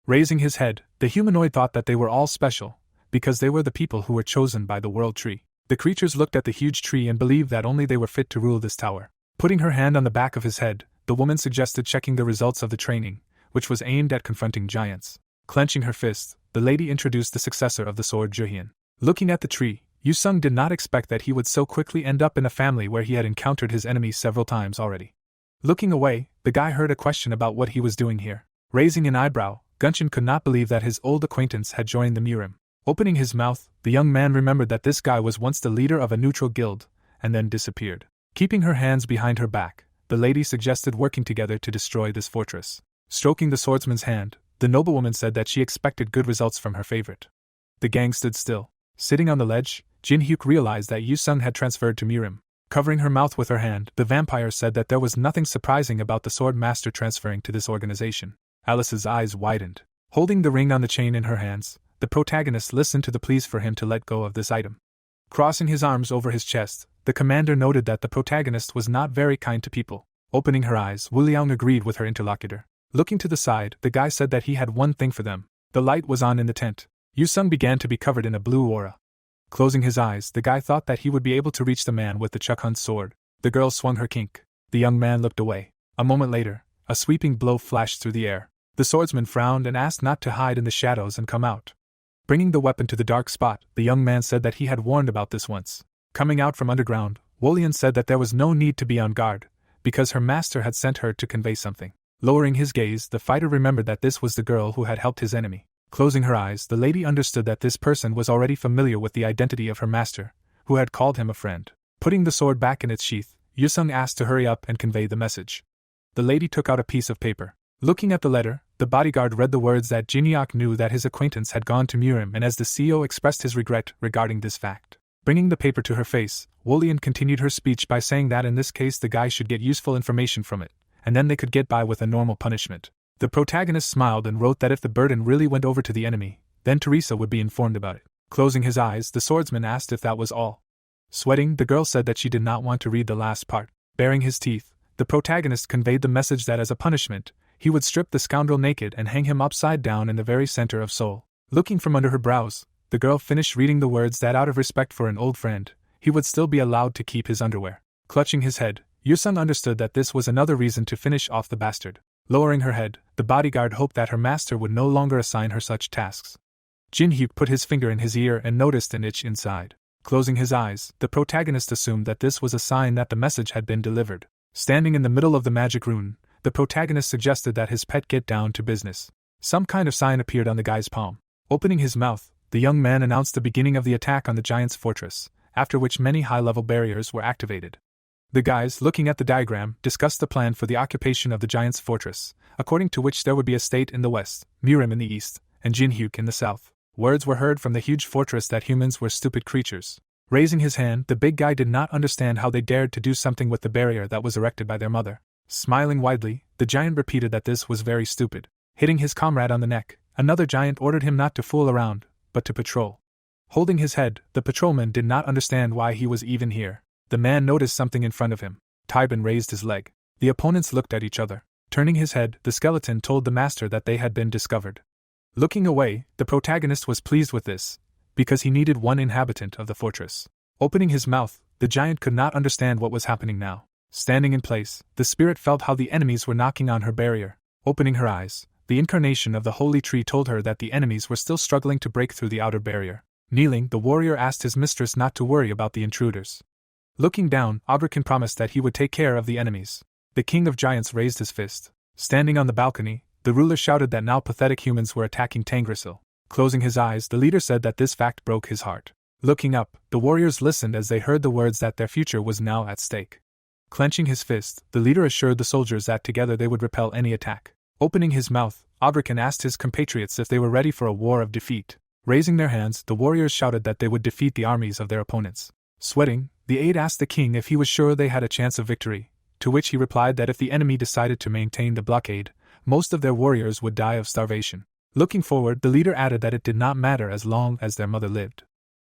Raising his head, the humanoid thought that they were all special, because they were the people who were chosen by the world tree. The creatures looked at the huge tree and believed that only they were fit to rule this tower. Putting her hand on the back of his head, the woman suggested checking the results of the training, which was aimed at confronting giants. Clenching her fist, the lady introduced the successor of the sword Juhyun. Looking at the tree, Yu-sung did not expect that he would so quickly end up in a family where he had encountered his enemies several times already. Looking away, the guy heard a question about what he was doing here. Raising an eyebrow, Gunshin could not believe that his old acquaintance had joined the Murim. Opening his mouth, the young man remembered that this guy was once the leader of a neutral guild, and then disappeared. Keeping her hands behind her back, the lady suggested working together to destroy this fortress. Stroking the swordsman's hand, the noblewoman said that she expected good results from her favorite. The gang stood still. Sitting on the ledge, Jin-hyuk realized that Yu-sung had transferred to Murim. Covering her mouth with her hand, the vampire said that there was nothing surprising about the sword master transferring to this organization. Alice's eyes widened. Holding the ring on the chain in her hands, the protagonist listened to the pleas for him to let go of this item. Crossing his arms over his chest, the commander noted that the protagonist was not very kind to people. Opening her eyes, Wu Liang agreed with her interlocutor. Looking to the side, the guy said that he had one thing for them. The light was on in the tent. Yu-sung began to be covered in a blue aura. Closing his eyes, the guy thought that he would be able to reach the man with the Chukhun's sword. The girl swung her kink. The young man looked away. A moment later, a sweeping blow flashed through the air. The swordsman frowned and asked not to hide in the shadows and come out. Bringing the weapon to the dark spot, the young man said that he had warned about this once. Coming out from underground, Wolian said that there was no need to be on guard, because her master had sent her to convey something. Lowering his gaze, the fighter remembered that this was the girl who had helped his enemy. Closing her eyes, the lady understood that this person was already familiar with the identity of her master, who had called him a friend. Putting the sword back in its sheath, Yu-sung asked to hurry up and convey the message. the lady took out a piece of paper. Looking at the letter, the bodyguard read the words that Jinhyuk knew that his acquaintance had gone to Murim, and as the CEO expressed his regret regarding this fact. Bringing the paper to her face, Wolian continued her speech by saying that in this case the guy should get useful information from it, and then they could get by with a normal punishment. The protagonist smiled and wrote that if the burden really went over to the enemy, then Teresa would be informed about it. Closing his eyes, the swordsman asked if that was all. Sweating, the girl said that she did not want to read the last part. Baring his teeth, the protagonist conveyed the message that as a punishment, he would strip the scoundrel naked and hang him upside down in the very center of Seoul. Looking from under her brows, the girl finished reading the words that out of respect for an old friend, he would still be allowed to keep his underwear. Clutching his head, Yusung understood that this was another reason to finish off the bastard. Lowering her head, the bodyguard hoped that her master would no longer assign her such tasks. Jinhyuk put his finger in his ear and noticed an itch inside. Closing his eyes, the protagonist assumed that this was a sign that the message had been delivered. Standing in the middle of the magic rune, the protagonist suggested that his pet get down to business. Some kind of sign appeared on the guy's palm. Opening his mouth, the young man announced the beginning of the attack on the giant's fortress, after which many high-level barriers were activated. The guys, looking at the diagram, discussed the plan for the occupation of the giant's fortress, according to which there would be a state in the west, Murim in the east, and Jinhyuk in the south. Words were heard from the huge fortress that humans were stupid creatures. Raising his hand, the big guy did not understand how they dared to do something with the barrier that was erected by their mother. Smiling widely, the giant repeated that this was very stupid. Hitting his comrade on the neck, another giant ordered him not to fool around, but to patrol. Holding his head, the patrolman did not understand why he was even here. The man noticed something in front of him. Taiban raised his leg. The opponents looked at each other. Turning his head, the skeleton told the master that they had been discovered. Looking away, the protagonist was pleased with this, because he needed one inhabitant of the fortress. Opening his mouth, the giant could not understand what was happening now. Standing in place, the spirit felt how the enemies were knocking on her barrier. Opening her eyes, the incarnation of the holy tree told her that the enemies were still struggling to break through the outer barrier. Kneeling, the warrior asked his mistress not to worry about the intruders. Looking down, Obrekin promised that he would take care of the enemies. The king of giants raised his fist. Standing on the balcony, the ruler shouted that now pathetic humans were attacking Tangrisil. Closing his eyes, the leader said that this fact broke his heart. Looking up, the warriors listened as they heard the words that their future was now at stake. Clenching his fist, the leader assured the soldiers that together they would repel any attack. Opening his mouth, Obrekin asked his compatriots if they were ready for a war of defeat. Raising their hands, the warriors shouted that they would defeat the armies of their opponents. Sweating, the aide asked the king if he was sure they had a chance of victory, to which he replied that if the enemy decided to maintain the blockade, most of their warriors would die of starvation. Looking forward, the leader added that it did not matter as long as their mother lived.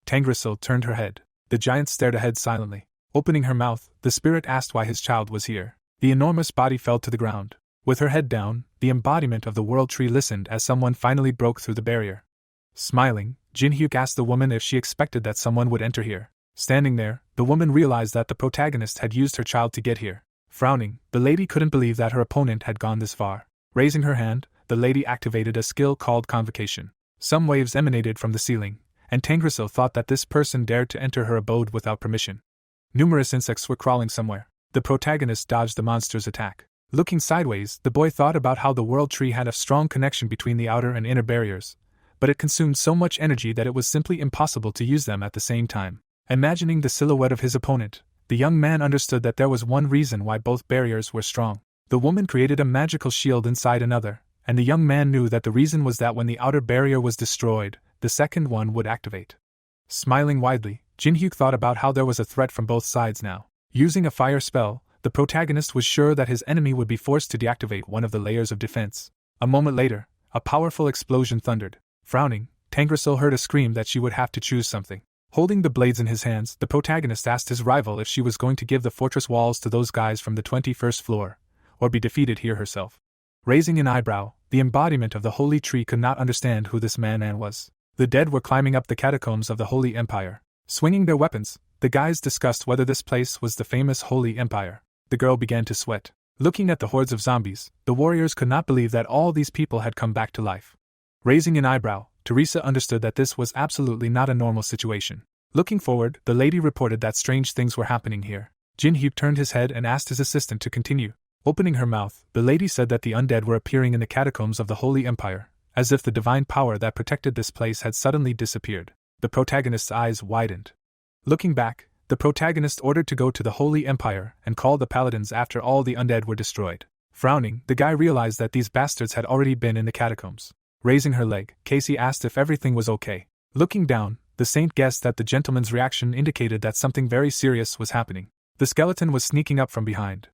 Tangrisil turned her head. The giant stared ahead silently. Opening her mouth, the spirit asked why his child was here. The enormous body fell to the ground. With her head down, the embodiment of the world tree listened as someone finally broke through the barrier. Smiling, Jinhyuk asked the woman if she expected that someone would enter here. Standing there, the woman realized that the protagonist had used her child to get here. Frowning, the lady couldn't believe that her opponent had gone this far. Raising her hand, the lady activated a skill called Convocation. Some waves emanated from the ceiling, and Tangrisil thought that this person dared to enter her abode without permission. Numerous insects were crawling somewhere. The protagonist dodged the monster's attack. Looking sideways, the boy thought about how the world tree had a strong connection between the outer and inner barriers, but it consumed so much energy that it was simply impossible to use them at the same time. Imagining the silhouette of his opponent, the young man understood that there was one reason why both barriers were strong. The woman created a magical shield inside another, and the young man knew that the reason was that when the outer barrier was destroyed, the second one would activate. Smiling widely, Jinhyuk thought about how there was a threat from both sides now. Using a fire spell, the protagonist was sure that his enemy would be forced to deactivate one of the layers of defense. A moment later, a powerful explosion thundered. Frowning, Tangrisil heard a scream that she would have to choose something. Holding the blades in his hands, the protagonist asked his rival if she was going to give the fortress walls to those guys from the 21st floor, or be defeated here herself. Raising an eyebrow, the embodiment of the holy tree could not understand who this man was. The dead were climbing up the catacombs of the Holy Empire. Swinging their weapons, the guys discussed whether this place was the famous Holy Empire. The girl began to sweat. Looking at the hordes of zombies, the warriors could not believe that all these people had come back to life. Raising an eyebrow, Teresa understood that this was absolutely not a normal situation. Looking forward, the lady reported that strange things were happening here. Jinhyuk turned his head and asked his assistant to continue. Opening her mouth, the lady said that the undead were appearing in the catacombs of the Holy Empire, as if the divine power that protected this place had suddenly disappeared. The protagonist's eyes widened. Looking back, the protagonist ordered to go to the Holy Empire and call the paladins after all the undead were destroyed. Frowning, the guy realized that these bastards had already been in the catacombs. Raising her leg, Casey asked if everything was okay. Looking down, the saint guessed that the gentleman's reaction indicated that something very serious was happening. The skeleton was sneaking up from behind.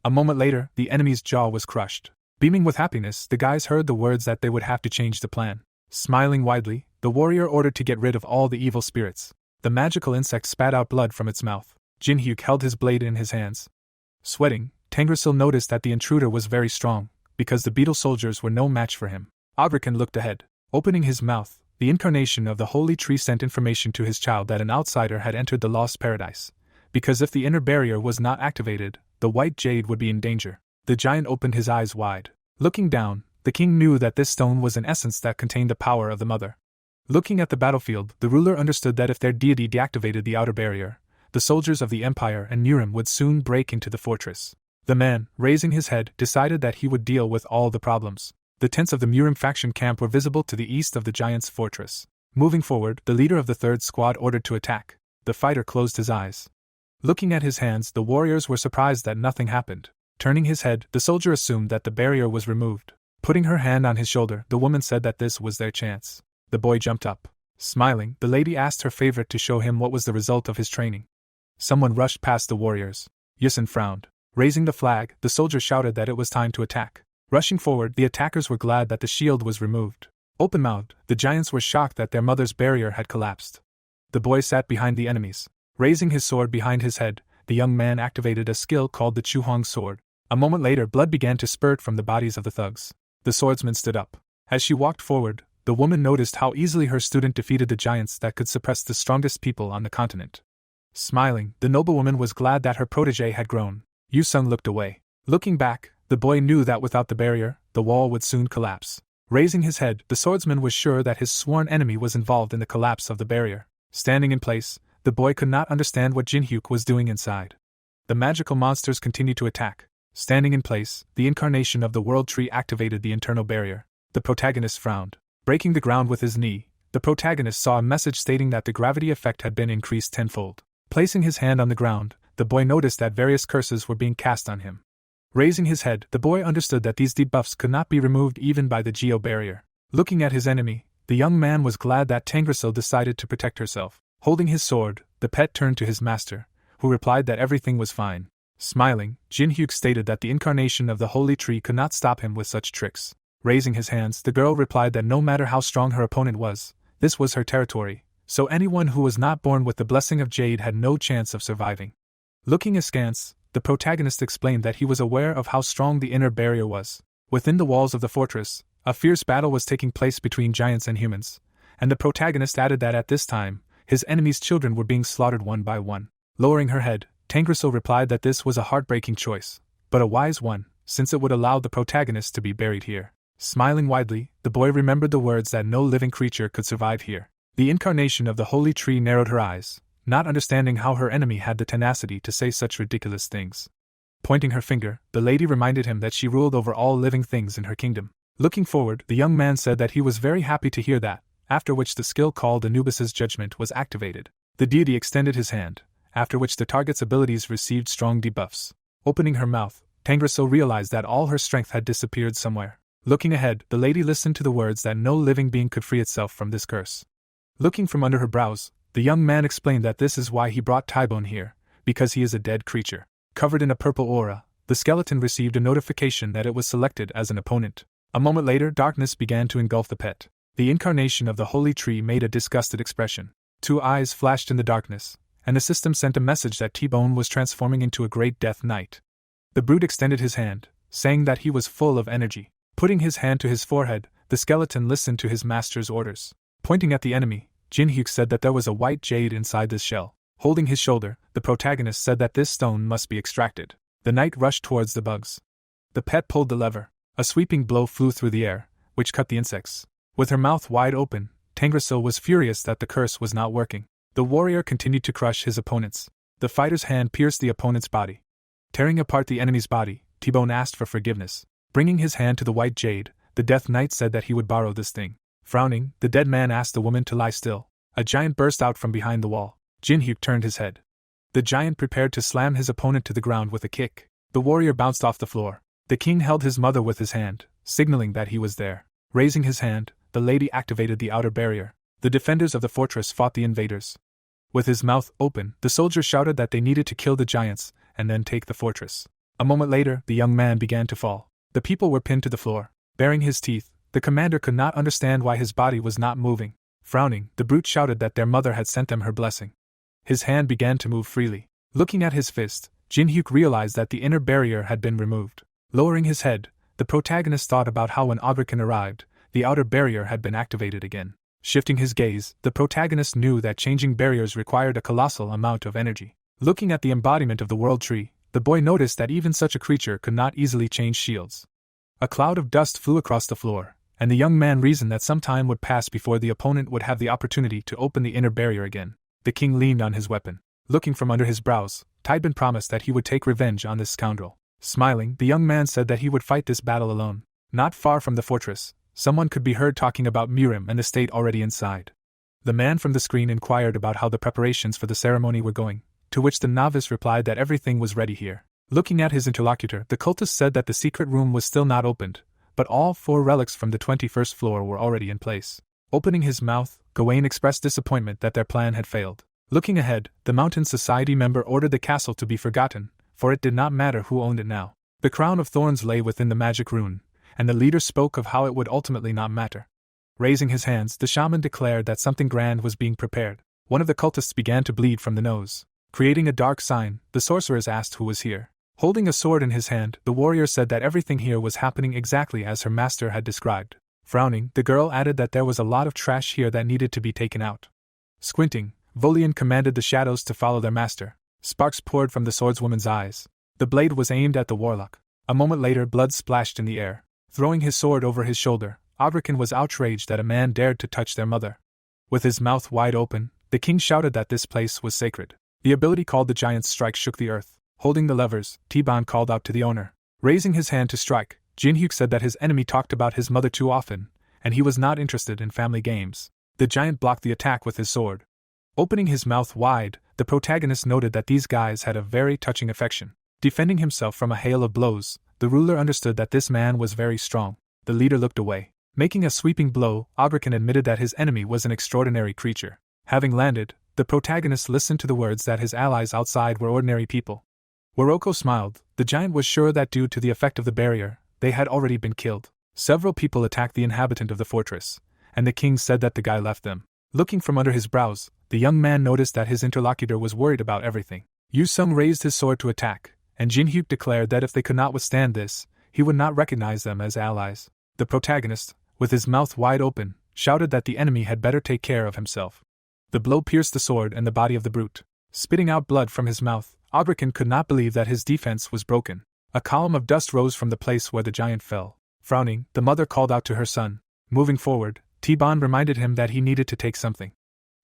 A moment later, the enemy's jaw was crushed. Beaming with happiness, the guys heard the words that they would have to change the plan. Smiling widely, the warrior ordered to get rid of all the evil spirits. The magical insect spat out blood from its mouth. Jinhyuk held his blade in his hands. Sweating, Tangrasil noticed that the intruder was very strong, because the beetle soldiers were no match for him. Abrakan looked ahead. Opening his mouth, the incarnation of the holy tree sent information to his child that an outsider had entered the lost paradise. Because if the inner barrier was not activated, the white jade would be in danger. The giant opened his eyes wide. Looking down, the king knew that this stone was an essence that contained the power of the mother. Looking at the battlefield, the ruler understood that if their deity deactivated the outer barrier, the soldiers of the empire and Nurim would soon break into the fortress. The man, raising his head, decided that he would deal with all the problems. The tents of the Murim faction camp were visible to the east of the giant's fortress. Moving forward, the leader of the third squad ordered to attack. The fighter closed his eyes. Looking at his hands, the warriors were surprised that nothing happened. Turning his head, the soldier assumed that the barrier was removed. Putting her hand on his shoulder, the woman said that this was their chance. The boy jumped up. Smiling, the lady asked her favorite to show him what was the result of his training. Someone rushed past the warriors. Yusin frowned. Raising the flag, the soldier shouted that it was time to attack. Rushing forward, the attackers were glad that the shield was removed. Open-mouthed, the giants were shocked that their mother's barrier had collapsed. The boy sat behind the enemies. Raising his sword behind his head, the young man activated a skill called the Chuhong sword. A moment later, blood began to spurt from the bodies of the thugs. The swordsman stood up. As she walked forward, the woman noticed how easily her student defeated the giants that could suppress the strongest people on the continent. Smiling, the noblewoman was glad that her protege had grown. Yu-sung looked away. Looking back, the boy knew that without the barrier, the wall would soon collapse. Raising his head, the swordsman was sure that his sworn enemy was involved in the collapse of the barrier. Standing in place, the boy could not understand what Jinhyuk was doing inside. The magical monsters continued to attack. Standing in place, the incarnation of the world tree activated the internal barrier. The protagonist frowned. Breaking the ground with his knee, the protagonist saw a message stating that the gravity effect had been increased tenfold. Placing his hand on the ground, the boy noticed that various curses were being cast on him. Raising his head, the boy understood that these debuffs could not be removed even by the geo barrier. Looking at his enemy, the young man was glad that Tangrasil decided to protect herself. Holding his sword, the pet turned to his master, who replied that everything was fine. Smiling, Jinhyuk stated that the incarnation of the holy tree could not stop him with such tricks. Raising his hands, the girl replied that no matter how strong her opponent was, this was her territory, so anyone who was not born with the blessing of Jade had no chance of surviving. Looking askance, the protagonist explained that he was aware of how strong the inner barrier was. Within the walls of the fortress, a fierce battle was taking place between giants and humans, and the protagonist added that at this time, his enemy's children were being slaughtered one by one. Lowering her head, Tangrasil replied that this was a heartbreaking choice, but a wise one, since it would allow the protagonist to be buried here. Smiling widely, the boy remembered the words that no living creature could survive here. The incarnation of the holy tree narrowed her eyes, not understanding how her enemy had the tenacity to say such ridiculous things. Pointing her finger, the lady reminded him that she ruled over all living things in her kingdom. Looking forward, the young man said that he was very happy to hear that, after which the skill called Anubis's judgment was activated. The deity extended his hand, after which the target's abilities received strong debuffs. Opening her mouth, Tangrasil realized that all her strength had disappeared somewhere. Looking ahead, the lady listened to the words that no living being could free itself from this curse. Looking from under her brows, the young man explained that this is why he brought Tybone here, because he is a dead creature. Covered in a purple aura, the skeleton received a notification that it was selected as an opponent. A moment later, darkness began to engulf the pet. The incarnation of the holy tree made a disgusted expression. Two eyes flashed in the darkness, and the system sent a message that T-Bone was transforming into a great death knight. The brute extended his hand, saying that he was full of energy. Putting his hand to his forehead, the skeleton listened to his master's orders. Pointing at the enemy, Jinhyuk said that there was a white jade inside this shell. Holding his shoulder, the protagonist said that this stone must be extracted. The knight rushed towards the bugs. The pet pulled the lever. A sweeping blow flew through the air, which cut the insects. With her mouth wide open, Tangrasil was furious that the curse was not working. The warrior continued to crush his opponents. The fighter's hand pierced the opponent's body. Tearing apart the enemy's body, T-Bone asked for forgiveness. Bringing his hand to the white jade, the Death Knight said that he would borrow this thing. Frowning, the dead man asked the woman to lie still. A giant burst out from behind the wall. Jinhyuk turned his head. The giant prepared to slam his opponent to the ground with a kick. The warrior bounced off the floor. The king held his mother with his hand, signaling that he was there. Raising his hand, the lady activated the outer barrier. The defenders of the fortress fought the invaders. With his mouth open, the soldiers shouted that they needed to kill the giants and then take the fortress. A moment later, the young man began to fall. The people were pinned to the floor. Baring his teeth, the commander could not understand why his body was not moving. Frowning, the brute shouted that their mother had sent them her blessing. His hand began to move freely. Looking at his fist, Jin-hyuk realized that the inner barrier had been removed. Lowering his head, the protagonist thought about how when Audrican arrived, the outer barrier had been activated again. Shifting his gaze, the protagonist knew that changing barriers required a colossal amount of energy. Looking at the embodiment of the world tree, the boy noticed that even such a creature could not easily change shields. A cloud of dust flew across the floor, and the young man reasoned that some time would pass before the opponent would have the opportunity to open the inner barrier again. The king leaned on his weapon. Looking from under his brows, Taibin promised that he would take revenge on this scoundrel. Smiling, the young man said that he would fight this battle alone. Not far from the fortress, someone could be heard talking about Mirim and the state already inside. The man from the screen inquired about how the preparations for the ceremony were going, to which the novice replied that everything was ready here. Looking at his interlocutor, the cultist said that the secret room was still not opened, but all 4 relics from the 21st floor were already in place. Opening his mouth, Gawain expressed disappointment that their plan had failed. Looking ahead, the Mountain Society member ordered the castle to be forgotten, for it did not matter who owned it now. The crown of thorns lay within the magic rune, and the leader spoke of how it would ultimately not matter. Raising his hands, the shaman declared that something grand was being prepared. One of the cultists began to bleed from the nose. Creating a dark sign, the sorceress asked who was here. Holding a sword in his hand, the warrior said that everything here was happening exactly as her master had described. Frowning, the girl added that there was a lot of trash here that needed to be taken out. Squinting, Volian commanded the shadows to follow their master. Sparks poured from the swordswoman's eyes. The blade was aimed at the warlock. A moment later, blood splashed in the air. Throwing his sword over his shoulder, Audrican was outraged that a man dared to touch their mother. With his mouth wide open, the king shouted that this place was sacred. The ability called the Giant's Strike shook the earth. Holding the levers, T-Ban called out to the owner. Raising his hand to strike, Jin-hyuk said that his enemy talked about his mother too often, and he was not interested in family games. The giant blocked the attack with his sword. Opening his mouth wide, the protagonist noted that these guys had a very touching affection. Defending himself from a hail of blows, the ruler understood that this man was very strong. The leader looked away. Making a sweeping blow, Audrican admitted that his enemy was an extraordinary creature. Having landed, the protagonist listened to the words that his allies outside were ordinary people. Waroko smiled. The giant was sure that due to the effect of the barrier, they had already been killed. Several people attacked the inhabitant of the fortress, and the king said that the guy left them. Looking from under his brows, the young man noticed that his interlocutor was worried about everything. Yu Sung raised his sword to attack, and Jin-hyuk declared that if they could not withstand this, he would not recognize them as allies. The protagonist, with his mouth wide open, shouted that the enemy had better take care of himself. The blow pierced the sword and the body of the brute. Spitting out blood from his mouth, Audrican could not believe that his defense was broken. A column of dust rose from the place where the giant fell. Frowning, the mother called out to her son. Moving forward, T-Ban reminded him that he needed to take something.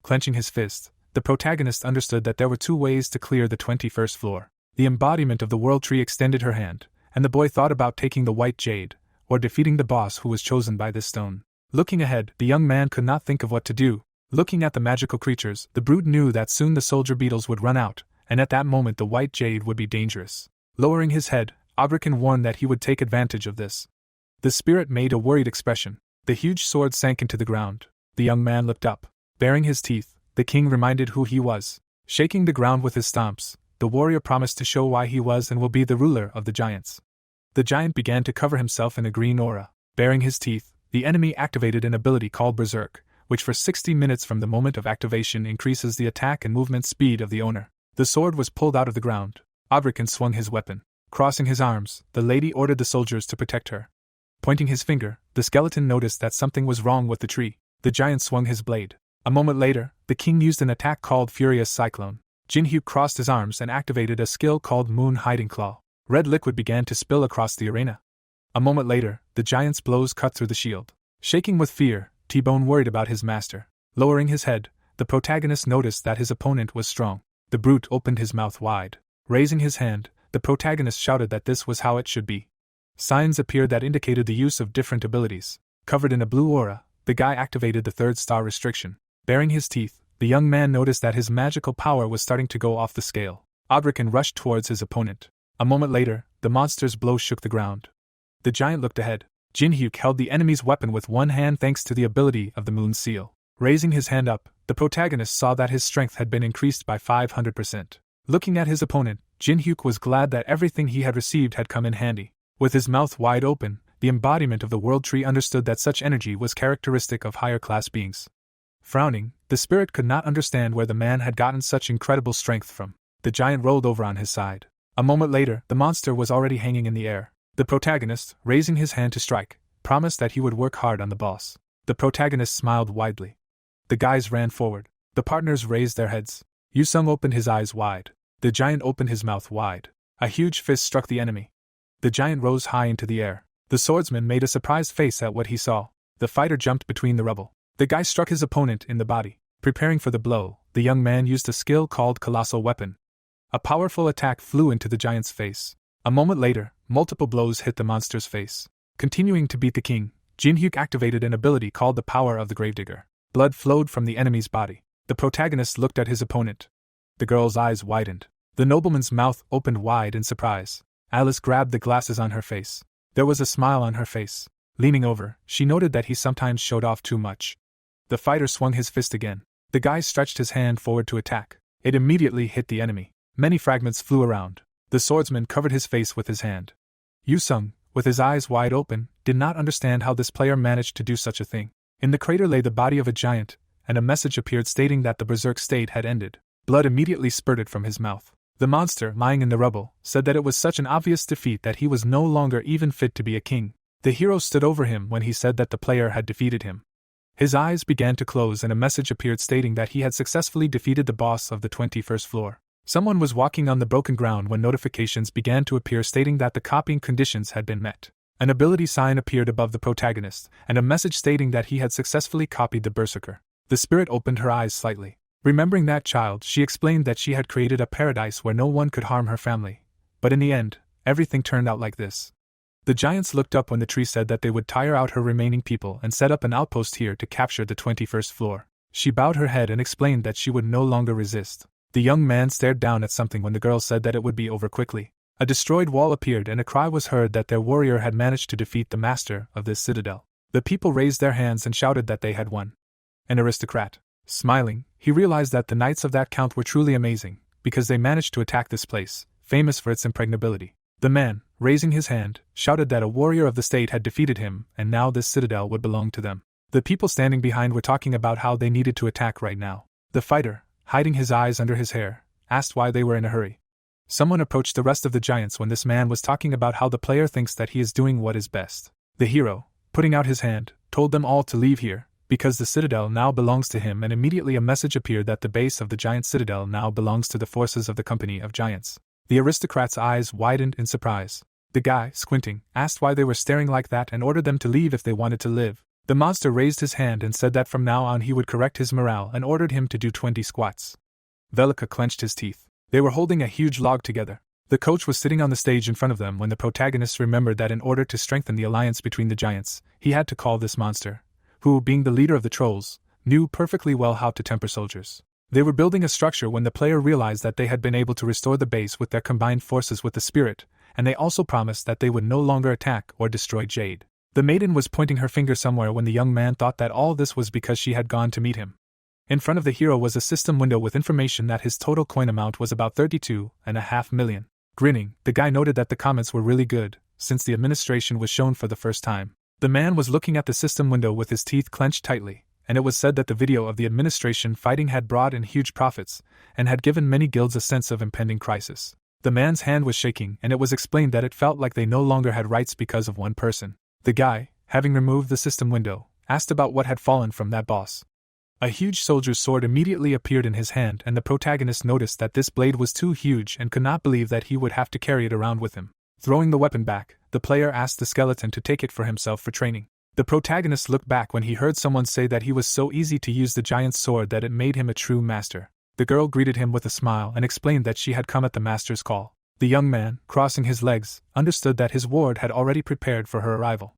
Clenching his fist, the protagonist understood that there were 2 ways to clear the 21st floor. The embodiment of the world tree extended her hand, and the boy thought about taking the white jade, or defeating the boss who was chosen by this stone. Looking ahead, the young man could not think of what to do. Looking at the magical creatures, the brute knew that soon the soldier beetles would run out, and at that moment the white jade would be dangerous. Lowering his head, Audrican warned that he would take advantage of this. The spirit made a worried expression. The huge sword sank into the ground. The young man looked up. Baring his teeth, the king reminded who he was. Shaking the ground with his stomps, the warrior promised to show why he was and will be the ruler of the giants. The giant began to cover himself in a green aura. Baring his teeth, the enemy activated an ability called Berserk, which for 60 minutes from the moment of activation increases the attack and movement speed of the owner. The sword was pulled out of the ground. Audrican swung his weapon. Crossing his arms, the lady ordered the soldiers to protect her. Pointing his finger, the skeleton noticed that something was wrong with the tree. The giant swung his blade. A moment later, the king used an attack called Furious Cyclone. Jin-hyuk crossed his arms and activated a skill called Moon Hiding Claw. Red liquid began to spill across the arena. A moment later, the giant's blows cut through the shield. Shaking with fear, T-Bone worried about his master. Lowering his head, the protagonist noticed that his opponent was strong. The brute opened his mouth wide. Raising his hand, the protagonist shouted that this was how it should be. Signs appeared that indicated the use of different abilities. Covered in a blue aura, the guy activated the 3rd star restriction. Baring his teeth, the young man noticed that his magical power was starting to go off the scale. Audrican rushed towards his opponent. A moment later, the monster's blow shook the ground. The giant looked ahead. Jin-hyuk held the enemy's weapon with one hand thanks to the ability of the moon seal. Raising his hand up, the protagonist saw that his strength had been increased by 500%. Looking at his opponent, Jin-hyuk was glad that everything he had received had come in handy. With his mouth wide open, the embodiment of the world tree understood that such energy was characteristic of higher class beings. Frowning, the spirit could not understand where the man had gotten such incredible strength from. The giant rolled over on his side. A moment later, the monster was already hanging in the air. The protagonist, raising his hand to strike, promised that he would work hard on the boss. The protagonist smiled widely. The guys ran forward. The partners raised their heads. Yu-sung opened his eyes wide. The giant opened his mouth wide. A huge fist struck the enemy. The giant rose high into the air. The swordsman made a surprised face at what he saw. The fighter jumped between the rubble. The guy struck his opponent in the body. Preparing for the blow, the young man used a skill called Colossal Weapon. A powerful attack flew into the giant's face. A moment later, multiple blows hit the monster's face. Continuing to beat the king, Jin-hyuk activated an ability called the Power of the Gravedigger. Blood flowed from the enemy's body. The protagonist looked at his opponent. The girl's eyes widened. The nobleman's mouth opened wide in surprise. Alice grabbed the glasses on her face. There was a smile on her face. Leaning over, she noted that he sometimes showed off too much. The fighter swung his fist again. The guy stretched his hand forward to attack. It immediately hit the enemy. Many fragments flew around. The swordsman covered his face with his hand. Yu-sung, with his eyes wide open, did not understand how this player managed to do such a thing. In the crater lay the body of a giant, and a message appeared stating that the berserk state had ended. Blood immediately spurted from his mouth. The monster, lying in the rubble, said that it was such an obvious defeat that he was no longer even fit to be a king. The hero stood over him when he said that the player had defeated him. His eyes began to close and a message appeared stating that he had successfully defeated the boss of the 21st floor. Someone was walking on the broken ground when notifications began to appear stating that the copying conditions had been met. An ability sign appeared above the protagonist, and a message stating that he had successfully copied the berserker. The spirit opened her eyes slightly. Remembering that child, she explained that she had created a paradise where no one could harm her family. But in the end, everything turned out like this. The giants looked up when the tree said that they would tire out her remaining people and set up an outpost here to capture the 21st floor. She bowed her head and explained that she would no longer resist. The young man stared down at something when the girl said that it would be over quickly. A destroyed wall appeared and a cry was heard that their warrior had managed to defeat the master of this citadel. The people raised their hands and shouted that they had won. An aristocrat. Smiling, he realized that the knights of that count were truly amazing, because they managed to attack this place, famous for its impregnability. The man, raising his hand, shouted that a warrior of the state had defeated him and now this citadel would belong to them. The people standing behind were talking about how they needed to attack right now. The fighter, hiding his eyes under his hair, asked why they were in a hurry. Someone approached the rest of the giants when this man was talking about how the player thinks that he is doing what is best. The hero, putting out his hand, told them all to leave here, because the citadel now belongs to him, and immediately a message appeared that the base of the giant citadel now belongs to the forces of the company of giants. The aristocrat's eyes widened in surprise. The guy, squinting, asked why they were staring like that and ordered them to leave if they wanted to live. The monster raised his hand and said that from now on he would correct his morale and ordered him to do 20 squats. Velika clenched his teeth. They were holding a huge log together. The coach was sitting on the stage in front of them when the protagonists remembered that in order to strengthen the alliance between the giants, he had to call this monster, who, being the leader of the trolls, knew perfectly well how to temper soldiers. They were building a structure when the player realized that they had been able to restore the base with their combined forces with the spirit, and they also promised that they would no longer attack or destroy Jade. The maiden was pointing her finger somewhere when the young man thought that all this was because she had gone to meet him. In front of the hero was a system window with information that his total coin amount was about 32.5 million. Grinning, the guy noted that the comments were really good, since the administration was shown for the first time. The man was looking at the system window with his teeth clenched tightly, and it was said that the video of the administration fighting had brought in huge profits, and had given many guilds a sense of impending crisis. The man's hand was shaking, and it was explained that it felt like they no longer had rights because of one person. The guy, having removed the system window, asked about what had fallen from that boss. A huge soldier's sword immediately appeared in his hand, and the protagonist noticed that this blade was too huge and could not believe that he would have to carry it around with him. Throwing the weapon back, the player asked the skeleton to take it for himself for training. The protagonist looked back when he heard someone say that he was so easy to use the giant's sword that it made him a true master. The girl greeted him with a smile and explained that she had come at the master's call. The young man, crossing his legs, understood that his ward had already prepared for her arrival.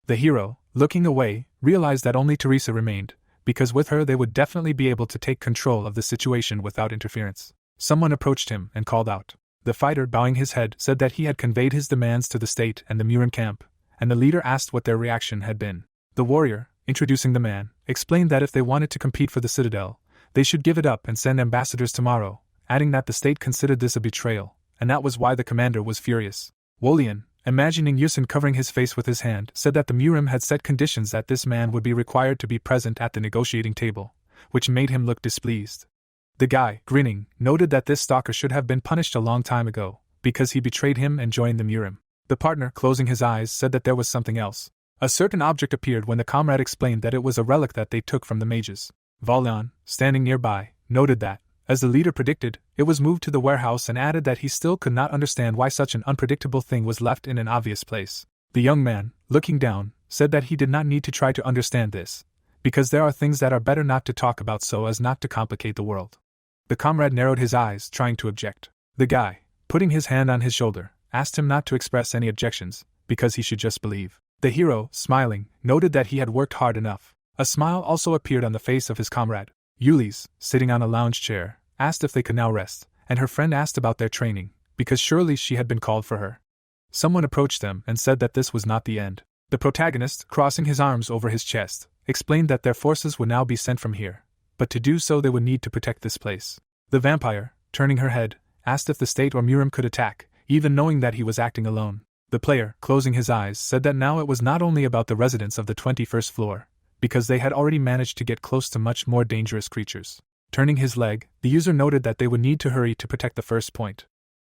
The hero, looking away, realized that only Teresa remained, because with her they would definitely be able to take control of the situation without interference. Someone approached him and called out, The fighter, bowing his head, said that he had conveyed his demands to the state and the Murim camp, and the leader asked what their reaction had been. The warrior, introducing the man, explained that if they wanted to compete for the citadel, they should give it up and send ambassadors tomorrow, adding that the state considered this a betrayal, and that was why the commander was furious. Wolian, imagining Yusin covering his face with his hand, said that the Murim had set conditions that this man would be required to be present at the negotiating table, which made him look displeased. The guy, grinning, noted that this stalker should have been punished a long time ago, because he betrayed him and joined the Murim. The partner, closing his eyes, said that there was something else. A certain object appeared when the comrade explained that it was a relic that they took from the mages. Valian, standing nearby, noted that, as the leader predicted, it was moved to the warehouse and added that he still could not understand why such an unpredictable thing was left in an obvious place. The young man, looking down, said that he did not need to try to understand this, because there are things that are better not to talk about so as not to complicate the world. The comrade narrowed his eyes, trying to object. The guy, putting his hand on his shoulder, asked him not to express any objections, because he should just believe. The hero, smiling, noted that he had worked hard enough. A smile also appeared on the face of his comrade. Yuli's, sitting on a lounge chair, asked if they could now rest, and her friend asked about their training, because surely she had been called for her. Someone approached them and said that this was not the end. The protagonist, crossing his arms over his chest, explained that their forces would now be sent from here, but to do so they would need to protect this place. The vampire, turning her head, asked if the state or Murim could attack, even knowing that he was acting alone. The player, closing his eyes, said that now it was not only about the residents of the 21st floor, because they had already managed to get close to much more dangerous creatures. Turning his leg, the user noted that they would need to hurry to protect the first point.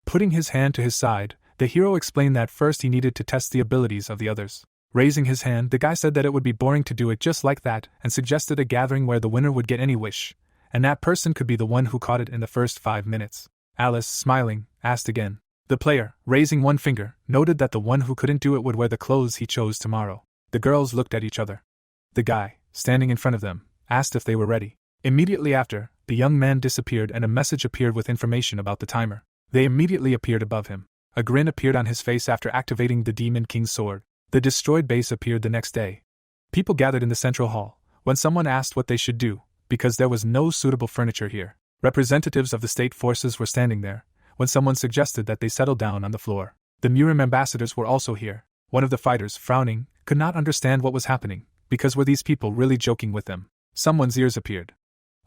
Putting his hand to his side, the hero explained that first he needed to test the abilities of the others. Raising his hand, the guy said that it would be boring to do it just like that and suggested a gathering where the winner would get any wish, and that person could be the one who caught it in the first 5 minutes. Alice, smiling, asked again. The player, raising one finger, noted that the one who couldn't do it would wear the clothes he chose tomorrow. The girls looked at each other. The guy, standing in front of them, asked if they were ready. Immediately after, the young man disappeared and a message appeared with information about the timer. They immediately appeared above him. A grin appeared on his face after activating the Demon King's sword. The destroyed base appeared the next day. People gathered in the central hall, when someone asked what they should do, because there was no suitable furniture here. Representatives of the state forces were standing there, when someone suggested that they settle down on the floor. The Murim ambassadors were also here. One of the fighters, frowning, could not understand what was happening, because were these people really joking with them? Someone's ears appeared.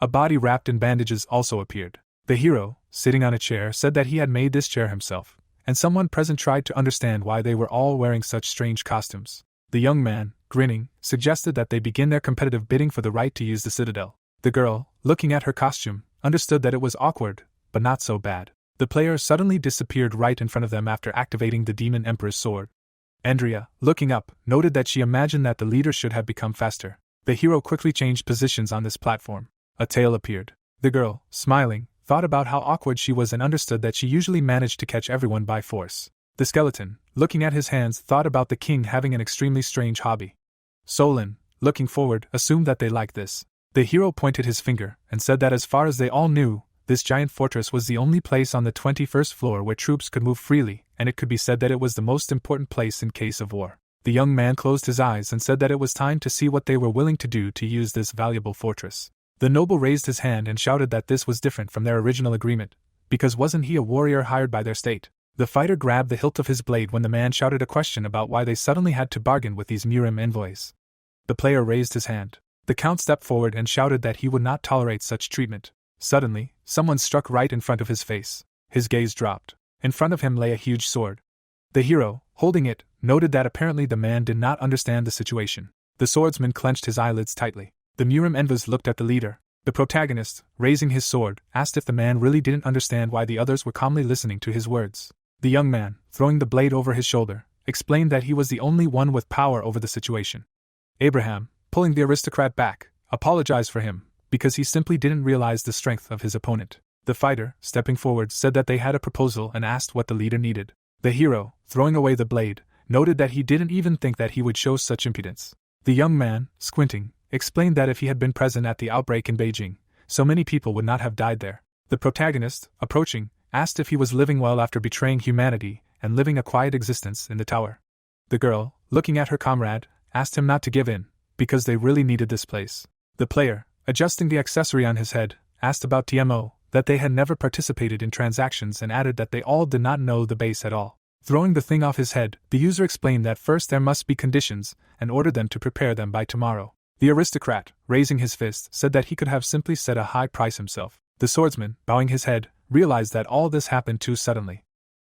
A body wrapped in bandages also appeared. The hero, sitting on a chair, said that he had made this chair himself, and someone present tried to understand why they were all wearing such strange costumes. The young man, grinning, suggested that they begin their competitive bidding for the right to use the citadel. The girl, looking at her costume, understood that it was awkward, but not so bad. The player suddenly disappeared right in front of them after activating the Demon Emperor's sword. Andrea, looking up, noted that she imagined that the leader should have become faster. The hero quickly changed positions on this platform. A tail appeared. The girl, smiling, thought about how awkward she was and understood that she usually managed to catch everyone by force. The skeleton, looking at his hands, thought about the king having an extremely strange hobby. Solon, looking forward, assumed that they liked this. The hero pointed his finger and said that as far as they all knew, this giant fortress was the only place on the 21st floor where troops could move freely, and it could be said that it was the most important place in case of war. The young man closed his eyes and said that it was time to see what they were willing to do to use this valuable fortress. The noble raised his hand and shouted that this was different from their original agreement, because wasn't he a warrior hired by their state? The fighter grabbed the hilt of his blade when the man shouted a question about why they suddenly had to bargain with these Murim envoys. The player raised his hand. The count stepped forward and shouted that he would not tolerate such treatment. Suddenly, someone struck right in front of his face. His gaze dropped. In front of him lay a huge sword. The hero, holding it, noted that apparently the man did not understand the situation. The swordsman clenched his eyelids tightly. The Murim envoys looked at the leader. The protagonist, raising his sword, asked if the man really didn't understand why the others were calmly listening to his words. The young man, throwing the blade over his shoulder, explained that he was the only one with power over the situation. Abraham, pulling the aristocrat back, apologized for him, because he simply didn't realize the strength of his opponent. The fighter, stepping forward, said that they had a proposal and asked what the leader needed. The hero, throwing away the blade, noted that he didn't even think that he would show such impudence. The young man, squinting, explained that if he had been present at the outbreak in Beijing, so many people would not have died there. The protagonist, approaching, asked if he was living well after betraying humanity and living a quiet existence in the tower. The girl, looking at her comrade, asked him not to give in, because they really needed this place. The player, adjusting the accessory on his head, asked about TMO, that they had never participated in transactions, and added that they all did not know the base at all. Throwing the thing off his head, the user explained that first there must be conditions, and ordered them to prepare them by tomorrow. The aristocrat, raising his fist, said that he could have simply set a high price himself. The swordsman, bowing his head, realized that all this happened too suddenly.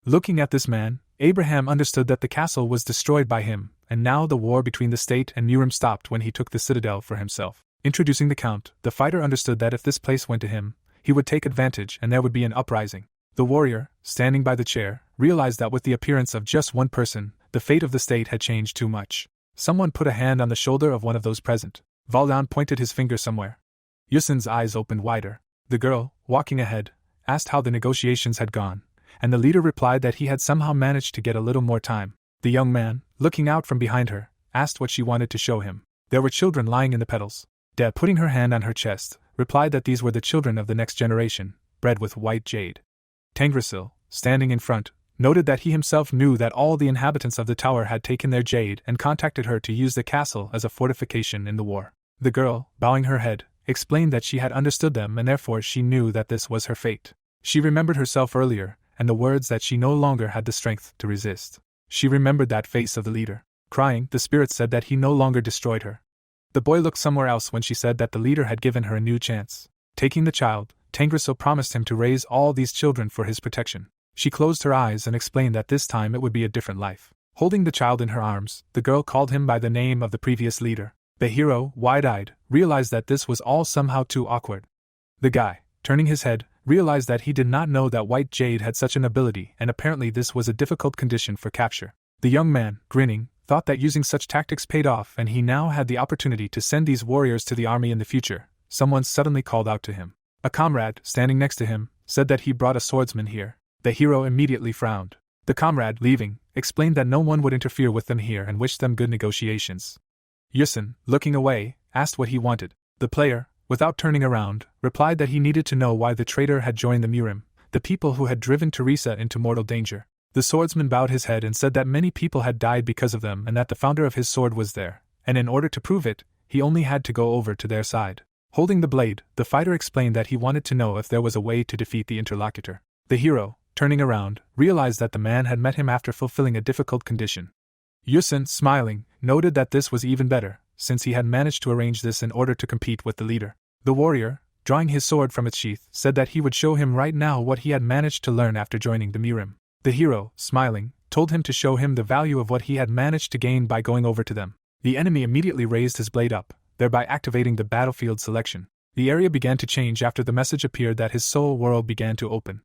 Looking at this man, Abraham understood that the castle was destroyed by him, and now the war between the state and Murim stopped when he took the citadel for himself. Introducing the count, the fighter understood that if this place went to him, he would take advantage and there would be an uprising. The warrior, standing by the chair, realized that with the appearance of just one person, the fate of the state had changed too much. Someone put a hand on the shoulder of one of those present. Valdan pointed his finger somewhere. Yusin's eyes opened wider. The girl, walking ahead, asked how the negotiations had gone, and the leader replied that he had somehow managed to get a little more time. The young man, looking out from behind her, asked what she wanted to show him. There were children lying in the petals. Deb, putting her hand on her chest, replied that these were the children of the next generation, bred with white jade. Tangrasil, standing in front, noted that he himself knew that all the inhabitants of the tower had taken their jade and contacted her to use the castle as a fortification in the war. The girl, bowing her head, explained that she had understood them and therefore she knew that this was her fate. She remembered herself earlier, and the words that she no longer had the strength to resist. She remembered that face of the leader. Crying, the spirit said that he no longer destroyed her. The boy looked somewhere else when she said that the leader had given her a new chance. Taking the child, Tangrasil promised him to raise all these children for his protection. She closed her eyes and explained that this time it would be a different life. Holding the child in her arms, the girl called him by the name of the previous leader. The hero, wide-eyed, realized that this was all somehow too awkward. The guy, turning his head, realized that he did not know that White Jade had such an ability, and apparently this was a difficult condition for capture. The young man, grinning, thought that using such tactics paid off and he now had the opportunity to send these warriors to the army in the future. Someone suddenly called out to him. A comrade, standing next to him, said that he brought a swordsman here. The hero immediately frowned. The comrade, leaving, explained that no one would interfere with them here and wished them good negotiations. Yusin, looking away, asked what he wanted. The player, without turning around, replied that he needed to know why the traitor had joined the Murim, the people who had driven Teresa into mortal danger. The swordsman bowed his head and said that many people had died because of them and that the founder of his sword was there, and in order to prove it, he only had to go over to their side. Holding the blade, the fighter explained that he wanted to know if there was a way to defeat the interlocutor. The hero, turning around, realized that the man had met him after fulfilling a difficult condition. Yusin, smiling, noted that this was even better, since he had managed to arrange this in order to compete with the leader. The warrior, drawing his sword from its sheath, said that he would show him right now what he had managed to learn after joining the Murim. The hero, smiling, told him to show him the value of what he had managed to gain by going over to them. The enemy immediately raised his blade up, thereby activating the battlefield selection. The area began to change after the message appeared that his soul world began to open.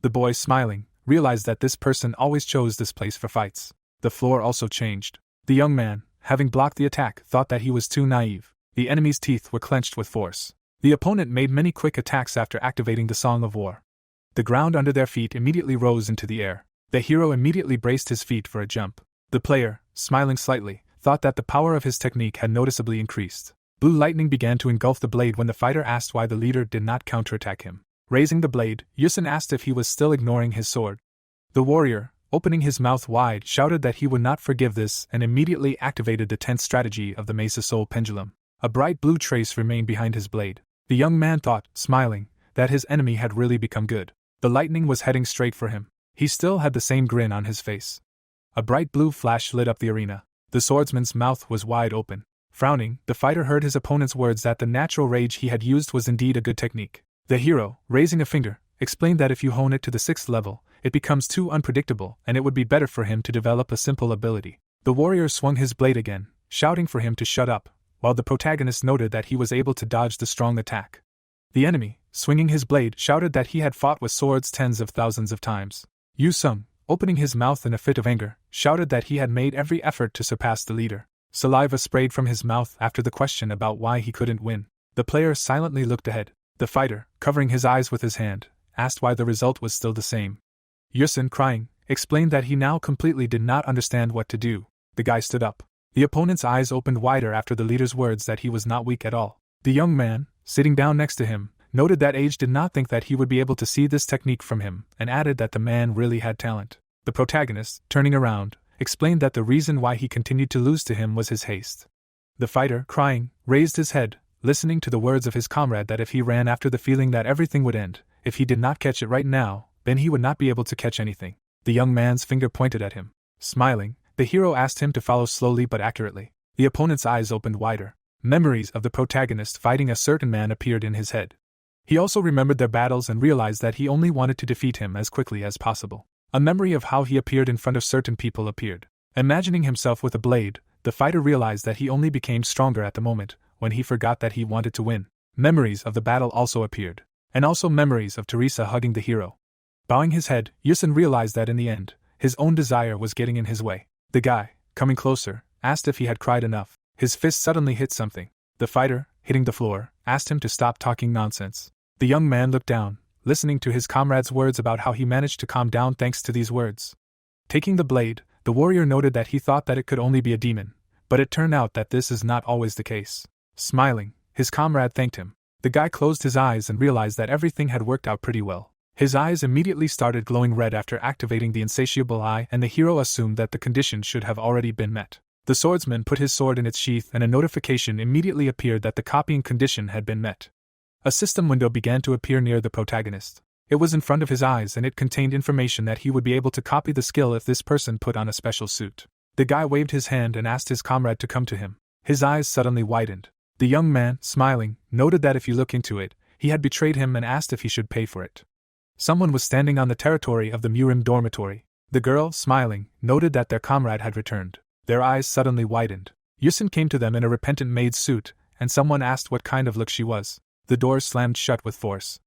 The boy, smiling, realized that this person always chose this place for fights. The floor also changed. The young man, having blocked the attack, thought that he was too naive. The enemy's teeth were clenched with force. The opponent made many quick attacks after activating the Song of War. The ground under their feet immediately rose into the air. The hero immediately braced his feet for a jump. The player, smiling slightly, thought that the power of his technique had noticeably increased. Blue lightning began to engulf the blade when the fighter asked why the leader did not counterattack him. Raising the blade, Yusin asked if he was still ignoring his sword. The warrior, opening his mouth wide, shouted that he would not forgive this and immediately activated the 10th strategy of the Mesa Soul Pendulum. A bright blue trace remained behind his blade. The young man thought, smiling, that his enemy had really become good. The lightning was heading straight for him. He still had the same grin on his face. A bright blue flash lit up the arena. The swordsman's mouth was wide open. Frowning, the fighter heard his opponent's words that the natural rage he had used was indeed a good technique. The hero, raising a finger, explained that if you hone it to the 6th level, it becomes too unpredictable and it would be better for him to develop a simple ability. The warrior swung his blade again, shouting for him to shut up, while the protagonist noted that he was able to dodge the strong attack. The enemy, swinging his blade, shouted that he had fought with swords tens of thousands of times. Yu Sung, opening his mouth in a fit of anger, shouted that he had made every effort to surpass the leader. Saliva sprayed from his mouth after the question about why he couldn't win. The player silently looked ahead. The fighter, covering his eyes with his hand, asked why the result was still the same. Yusin, crying, explained that he now completely did not understand what to do. The guy stood up. The opponent's eyes opened wider after the leader's words that he was not weak at all. The young man, sitting down next to him, noted that Age did not think that he would be able to see this technique from him, and added that the man really had talent. The protagonist, turning around, explained that the reason why he continued to lose to him was his haste. The fighter, crying, raised his head, listening to the words of his comrade that if he ran after the feeling that everything would end, if he did not catch it right now, then he would not be able to catch anything. The young man's finger pointed at him. Smiling, the hero asked him to follow slowly but accurately. The opponent's eyes opened wider. Memories of the protagonist fighting a certain man appeared in his head. He also remembered their battles and realized that he only wanted to defeat him as quickly as possible. A memory of how he appeared in front of certain people appeared. Imagining himself with a blade, the fighter realized that he only became stronger at the moment, when he forgot that he wanted to win. Memories of the battle also appeared, and also memories of Teresa hugging the hero. Bowing his head, Yusin realized that in the end, his own desire was getting in his way. The guy, coming closer, asked if he had cried enough. His fist suddenly hit something. The fighter, hitting the floor, asked him to stop talking nonsense. The young man looked down, listening to his comrade's words about how he managed to calm down thanks to these words. Taking the blade, the warrior noted that he thought that it could only be a demon, but it turned out that this is not always the case. Smiling, his comrade thanked him. The guy closed his eyes and realized that everything had worked out pretty well. His eyes immediately started glowing red after activating the insatiable eye, and the hero assumed that the condition should have already been met. The swordsman put his sword in its sheath and a notification immediately appeared that the copying condition had been met. A system window began to appear near the protagonist. It was in front of his eyes and it contained information that he would be able to copy the skill if this person put on a special suit. The guy waved his hand and asked his comrade to come to him. His eyes suddenly widened. The young man, smiling, noted that if you look into it, he had betrayed him and asked if he should pay for it. Someone was standing on the territory of the Murim dormitory. The girl, smiling, noted that their comrade had returned. Their eyes suddenly widened. Yusin came to them in a repentant maid's suit, and someone asked what kind of look she was. The doors slammed shut with force.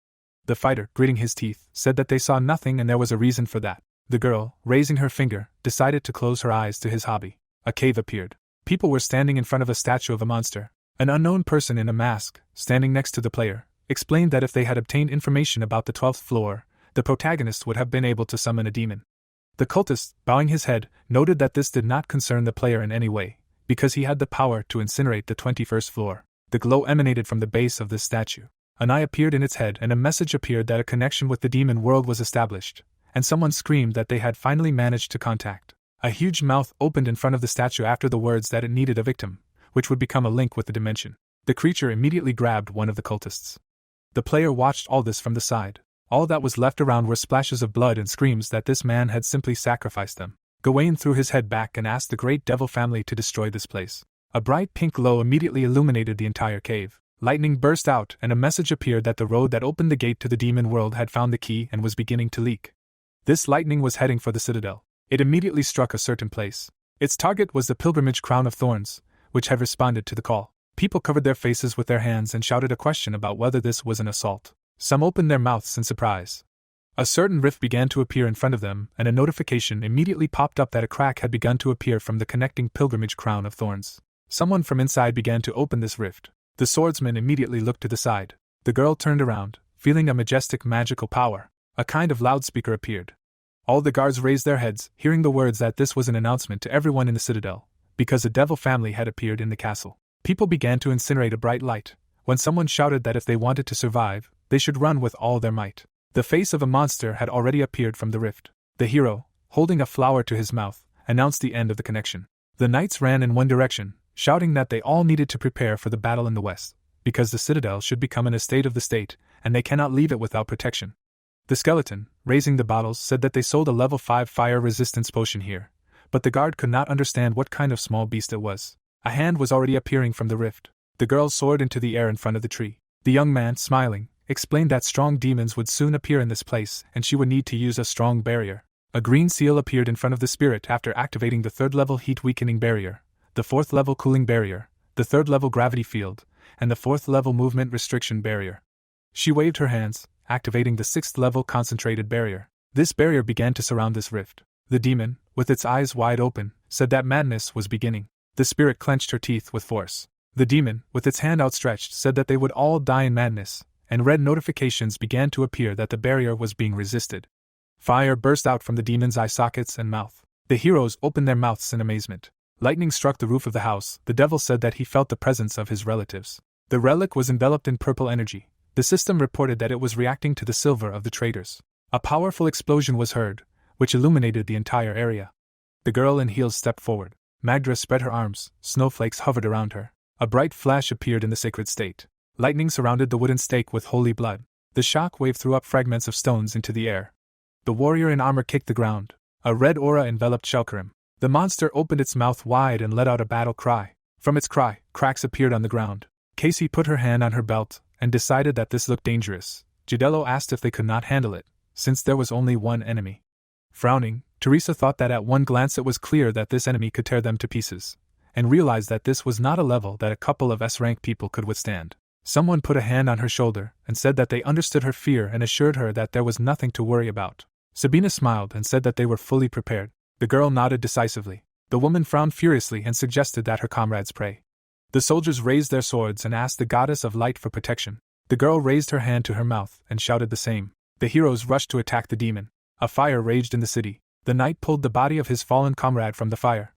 The fighter, gritting his teeth, said that they saw nothing and there was a reason for that. The girl, raising her finger, decided to close her eyes to his hobby. A cave appeared. People were standing in front of a statue of a monster. An unknown person in a mask, standing next to the player, explained that if they had obtained information about the 12th floor, the protagonist would have been able to summon a demon. The cultist, bowing his head, noted that this did not concern the player in any way, because he had the power to incinerate the 21st floor. The glow emanated from the base of this statue. An eye appeared in its head and a message appeared that a connection with the demon world was established, and someone screamed that they had finally managed to contact. A huge mouth opened in front of the statue after the words that it needed a victim, which would become a link with the dimension. The creature immediately grabbed one of the cultists. The player watched all this from the side. All that was left around were splashes of blood and screams that this man had simply sacrificed them. Gawain threw his head back and asked the great devil family to destroy this place. A bright pink glow immediately illuminated the entire cave. Lightning burst out and a message appeared that the road that opened the gate to the demon world had found the key and was beginning to leak. This lightning was heading for the citadel. It immediately struck a certain place. Its target was the pilgrimage crown of thorns, which had responded to the call. People covered their faces with their hands and shouted a question about whether this was an assault. Some opened their mouths in surprise. A certain rift began to appear in front of them, and a notification immediately popped up that a crack had begun to appear from the connecting pilgrimage crown of thorns. Someone from inside began to open this rift. The swordsman immediately looked to the side. The girl turned around, feeling a majestic magical power. A kind of loudspeaker appeared. All the guards raised their heads, hearing the words that this was an announcement to everyone in the citadel, because the devil family had appeared in the castle. People began to incinerate a bright light, when someone shouted that if they wanted to survive, they should run with all their might. The face of a monster had already appeared from the rift. The hero, holding a flower to his mouth, announced the end of the connection. The knights ran in one direction, shouting that they all needed to prepare for the battle in the west, because the citadel should become an estate of the state, and they cannot leave it without protection. The skeleton, raising the bottles, said that they sold a level 5 fire resistance potion here, but the guard could not understand what kind of small beast it was. A hand was already appearing from the rift. The girl soared into the air in front of the tree. The young man, smiling, explained that strong demons would soon appear in this place and she would need to use a strong barrier. A green seal appeared in front of the spirit after activating the 3rd level heat weakening barrier, the 4th level cooling barrier, the 3rd level gravity field, and the 4th level movement restriction barrier. She waved her hands, activating the 6th level concentrated barrier. This barrier began to surround this rift. The demon, with its eyes wide open, said that madness was beginning. The spirit clenched her teeth with force. The demon, with its hand outstretched, said that they would all die in madness, and red notifications began to appear that the barrier was being resisted. Fire burst out from the demon's eye sockets and mouth. The heroes opened their mouths in amazement. Lightning struck the roof of the house. The devil said that he felt the presence of his relatives. The relic was enveloped in purple energy. The system reported that it was reacting to the silver of the traders. A powerful explosion was heard, which illuminated the entire area. The girl in heels stepped forward. Magdra spread her arms, snowflakes hovered around her. A bright flash appeared in the sacred state. Lightning surrounded the wooden stake with holy blood. The shock wave threw up fragments of stones into the air. The warrior in armor kicked the ground. A red aura enveloped Shelkarim. The monster opened its mouth wide and let out a battle cry. From its cry, cracks appeared on the ground. Casey put her hand on her belt and decided that this looked dangerous. Gidello asked if they could not handle it, since there was only one enemy. Frowning, Teresa thought that at one glance it was clear that this enemy could tear them to pieces, and realized that this was not a level that a couple of S-rank people could withstand. Someone put a hand on her shoulder and said that they understood her fear and assured her that there was nothing to worry about. Sabina smiled and said that they were fully prepared. The girl nodded decisively. The woman frowned furiously and suggested that her comrades pray. The soldiers raised their swords and asked the goddess of light for protection. The girl raised her hand to her mouth and shouted the same. The heroes rushed to attack the demon. A fire raged in the city. The knight pulled the body of his fallen comrade from the fire.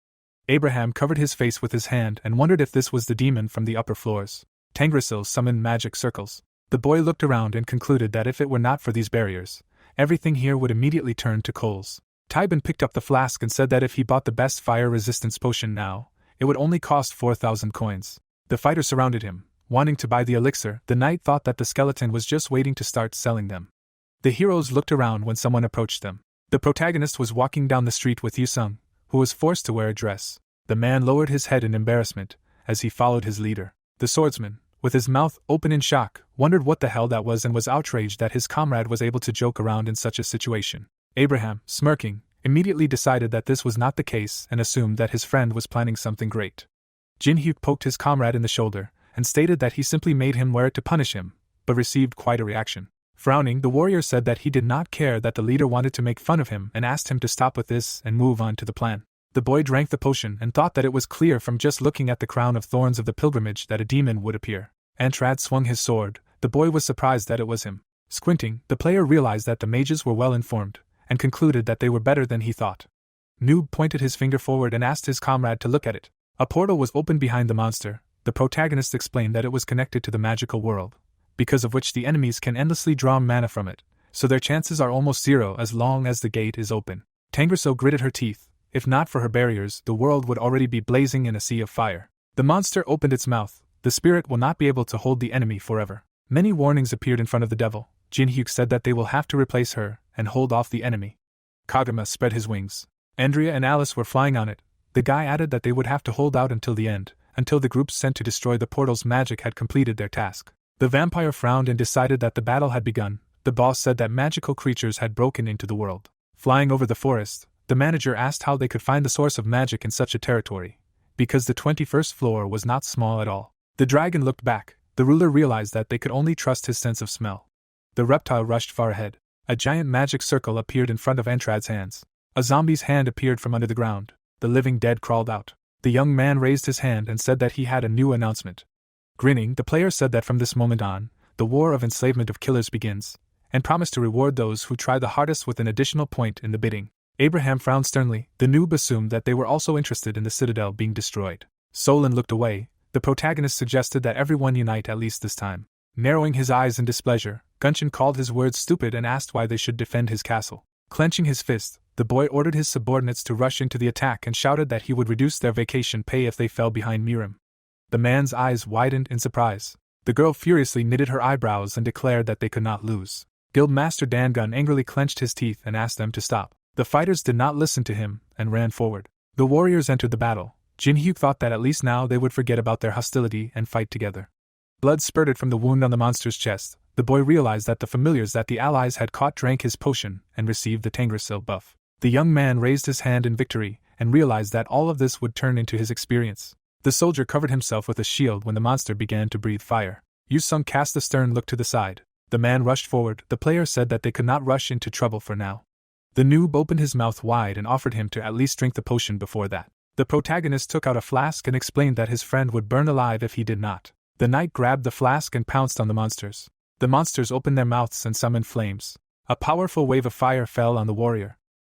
Abraham covered his face with his hand and wondered if this was the demon from the upper floors. Tangrasil summoned magic circles. The boy looked around and concluded that if it were not for these barriers, everything here would immediately turn to coals. Tybin picked up the flask and said that if he bought the best fire resistance potion now, it would only cost 4,000 coins. The fighter surrounded him, wanting to buy the elixir. The knight thought that the skeleton was just waiting to start selling them. The heroes looked around when someone approached them. The protagonist was walking down the street with Yusung, who was forced to wear a dress. The man lowered his head in embarrassment as he followed his leader. The swordsman, with his mouth open in shock, wondered what the hell that was and was outraged that his comrade was able to joke around in such a situation. Abraham, smirking, immediately decided that this was not the case and assumed that his friend was planning something great. Jinhyuk poked his comrade in the shoulder and stated that he simply made him wear it to punish him, but received quite a reaction. Frowning, the warrior said that he did not care that the leader wanted to make fun of him and asked him to stop with this and move on to the plan. The boy drank the potion and thought that it was clear from just looking at the crown of thorns of the pilgrimage that a demon would appear. Antrad swung his sword. The boy was surprised that it was him. Squinting, the player realized that the mages were well informed, and concluded that they were better than he thought. Noob pointed his finger forward and asked his comrade to look at it. A portal was opened behind the monster. The protagonist explained that it was connected to the magical world, because of which the enemies can endlessly draw mana from it, so their chances are almost zero as long as the gate is open. Tangrasil gritted her teeth. If not for her barriers, the world would already be blazing in a sea of fire. The monster opened its mouth. The spirit will not be able to hold the enemy forever. Many warnings appeared in front of the devil. Jinhyuk said that they will have to replace her and hold off the enemy. Kagama spread his wings. Andrea and Alice were flying on it. The guy added that they would have to hold out until the end, until the groups sent to destroy the portal's magic had completed their task. The vampire frowned and decided that the battle had begun. The boss said that magical creatures had broken into the world. Flying over the forest, the manager asked how they could find the source of magic in such a territory, because the 21st floor was not small at all. The dragon looked back. The ruler realized that they could only trust his sense of smell. The reptile rushed far ahead. A giant magic circle appeared in front of Antrad's hands. A zombie's hand appeared from under the ground. The living dead crawled out. The young man raised his hand and said that he had a new announcement. Grinning, the player said that from this moment on, the war of enslavement of killers begins, and promised to reward those who try the hardest with an additional point in the bidding. Abraham frowned sternly. The noob assumed that they were also interested in the citadel being destroyed. Solon looked away. The protagonist suggested that everyone unite at least this time. Narrowing his eyes in displeasure, Gunshin called his words stupid and asked why they should defend his castle. Clenching his fist, the boy ordered his subordinates to rush into the attack and shouted that he would reduce their vacation pay if they fell behind Mirim. The man's eyes widened in surprise. The girl furiously knitted her eyebrows and declared that they could not lose. Guildmaster Dangun angrily clenched his teeth and asked them to stop. The fighters did not listen to him and ran forward. The warriors entered the battle. Jinhyuk thought that at least now they would forget about their hostility and fight together. Blood spurted from the wound on the monster's chest. The boy realized that the familiars that the allies had caught drank his potion and received the Tangrasil buff. The young man raised his hand in victory and realized that all of this would turn into his experience. The soldier covered himself with a shield when the monster began to breathe fire. Yusung cast a stern look to the side. The man rushed forward. The player said that they could not rush into trouble for now. The noob opened his mouth wide and offered him to at least drink the potion before that. The protagonist took out a flask and explained that his friend would burn alive if he did not. The knight grabbed the flask and pounced on the monsters. The monsters opened their mouths and summoned flames. A powerful wave of fire fell on the warrior.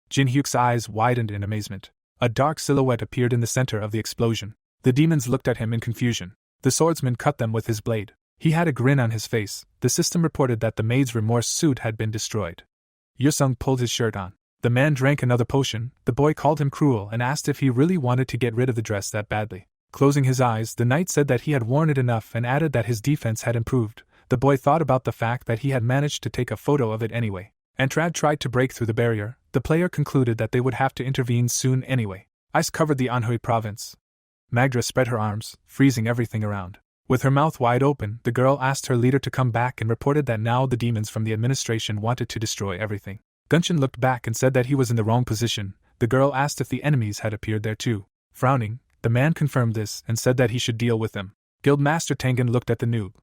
Jinhyuk's eyes widened in amazement. A dark silhouette appeared in the center of the explosion. The demons looked at him in confusion. The swordsman cut them with his blade. He had a grin on his face. The system reported that the maid's remorse suit had been destroyed. Yusung pulled his shirt on. The man drank another potion. The boy called him cruel and asked if he really wanted to get rid of the dress that badly. Closing his eyes, the knight said that he had worn it enough and added that his defense had improved, The boy thought about the fact that he had managed to take a photo of it anyway. Antrad tried to break through the barrier. The player concluded that they would have to intervene soon anyway. Ice covered the Anhui province. Magdra spread her arms, freezing everything around. With her mouth wide open, the girl asked her leader to come back and reported that now the demons from the administration wanted to destroy everything. Gunshin looked back and said that he was in the wrong position. The girl asked if the enemies had appeared there too. Frowning, the man confirmed this and said that he should deal with them. Guildmaster Tengen looked at the noob.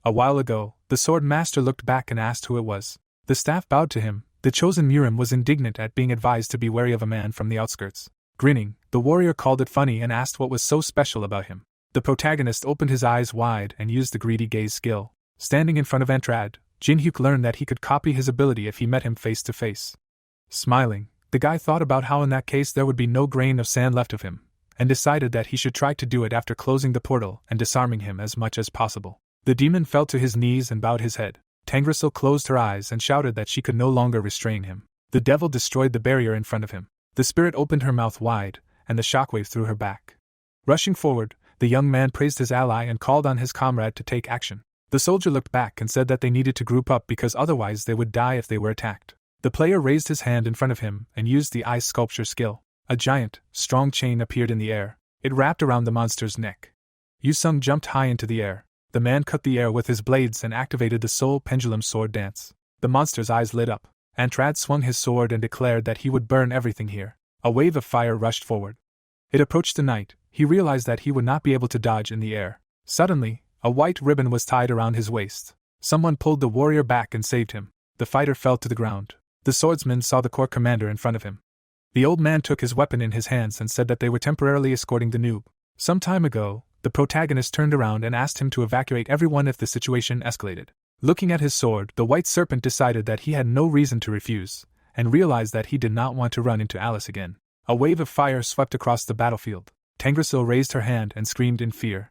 A while ago, the sword master looked back and asked who it was. The staff bowed to him. The chosen Murim was indignant at being advised to be wary of a man from the outskirts. Grinning, the warrior called it funny and asked what was so special about him. The protagonist opened his eyes wide and used the greedy gaze skill. Standing in front of Antrad, Jinhyuk learned that he could copy his ability if he met him face to face. Smiling, the guy thought about how in that case there would be no grain of sand left of him, and decided that he should try to do it after closing the portal and disarming him as much as possible. The demon fell to his knees and bowed his head. Tangrasil closed her eyes and shouted that she could no longer restrain him. The devil destroyed the barrier in front of him. The spirit opened her mouth wide, and the shockwave threw her back. Rushing forward, the young man praised his ally and called on his comrade to take action. The soldier looked back and said that they needed to group up because otherwise they would die if they were attacked. The player raised his hand in front of him and used the ice sculpture skill. A giant, strong chain appeared in the air. It wrapped around the monster's neck. Yusung jumped high into the air. The man cut the air with his blades and activated the soul pendulum sword dance. The monster's eyes lit up. Antrad swung his sword and declared that he would burn everything here. A wave of fire rushed forward. It approached the knight. He realized that he would not be able to dodge in the air. Suddenly, a white ribbon was tied around his waist. Someone pulled the warrior back and saved him. The fighter fell to the ground. The swordsman saw the corps commander in front of him. The old man took his weapon in his hands and said that they were temporarily escorting the noob. Some time ago, the protagonist turned around and asked him to evacuate everyone if the situation escalated. Looking at his sword, the white serpent decided that he had no reason to refuse, and realized that he did not want to run into Alice again. A wave of fire swept across the battlefield. Tangrasil raised her hand and screamed in fear.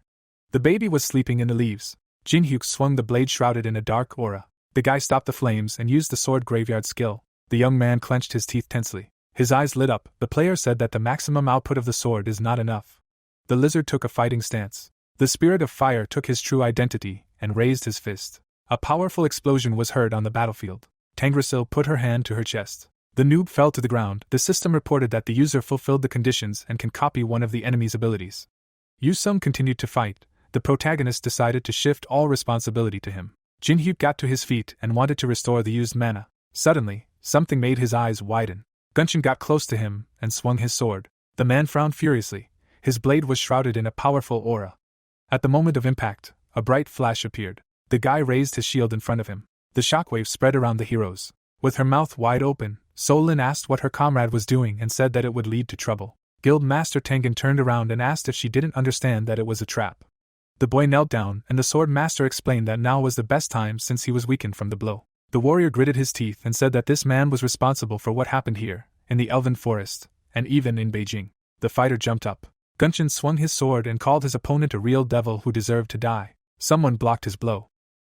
The baby was sleeping in the leaves. Jinhyuk swung the blade shrouded in a dark aura. The guy stopped the flames and used the sword graveyard skill. The young man clenched his teeth tensely. His eyes lit up. The player said that the maximum output of the sword is not enough. The lizard took a fighting stance. The spirit of fire took his true identity and raised his fist. A powerful explosion was heard on the battlefield. Tangrasil put her hand to her chest. The noob fell to the ground. The system reported that the user fulfilled the conditions and can copy one of the enemy's abilities. Yusung continued to fight. The protagonist decided to shift all responsibility to him. Jinhyuk got to his feet and wanted to restore the used mana. Suddenly, something made his eyes widen. Gunshin got close to him and swung his sword. The man frowned furiously. His blade was shrouded in a powerful aura. At the moment of impact, a bright flash appeared. The guy raised his shield in front of him. The shockwave spread around the heroes. With her mouth wide open, Solin asked what her comrade was doing and said that it would lead to trouble. Guildmaster Tengen turned around and asked if she didn't understand that it was a trap. The boy knelt down and the sword master explained that now was the best time since he was weakened from the blow. The warrior gritted his teeth and said that this man was responsible for what happened here, in the Elven Forest, and even in Beijing. The fighter jumped up. Gunshin swung his sword and called his opponent a real devil who deserved to die. Someone blocked his blow.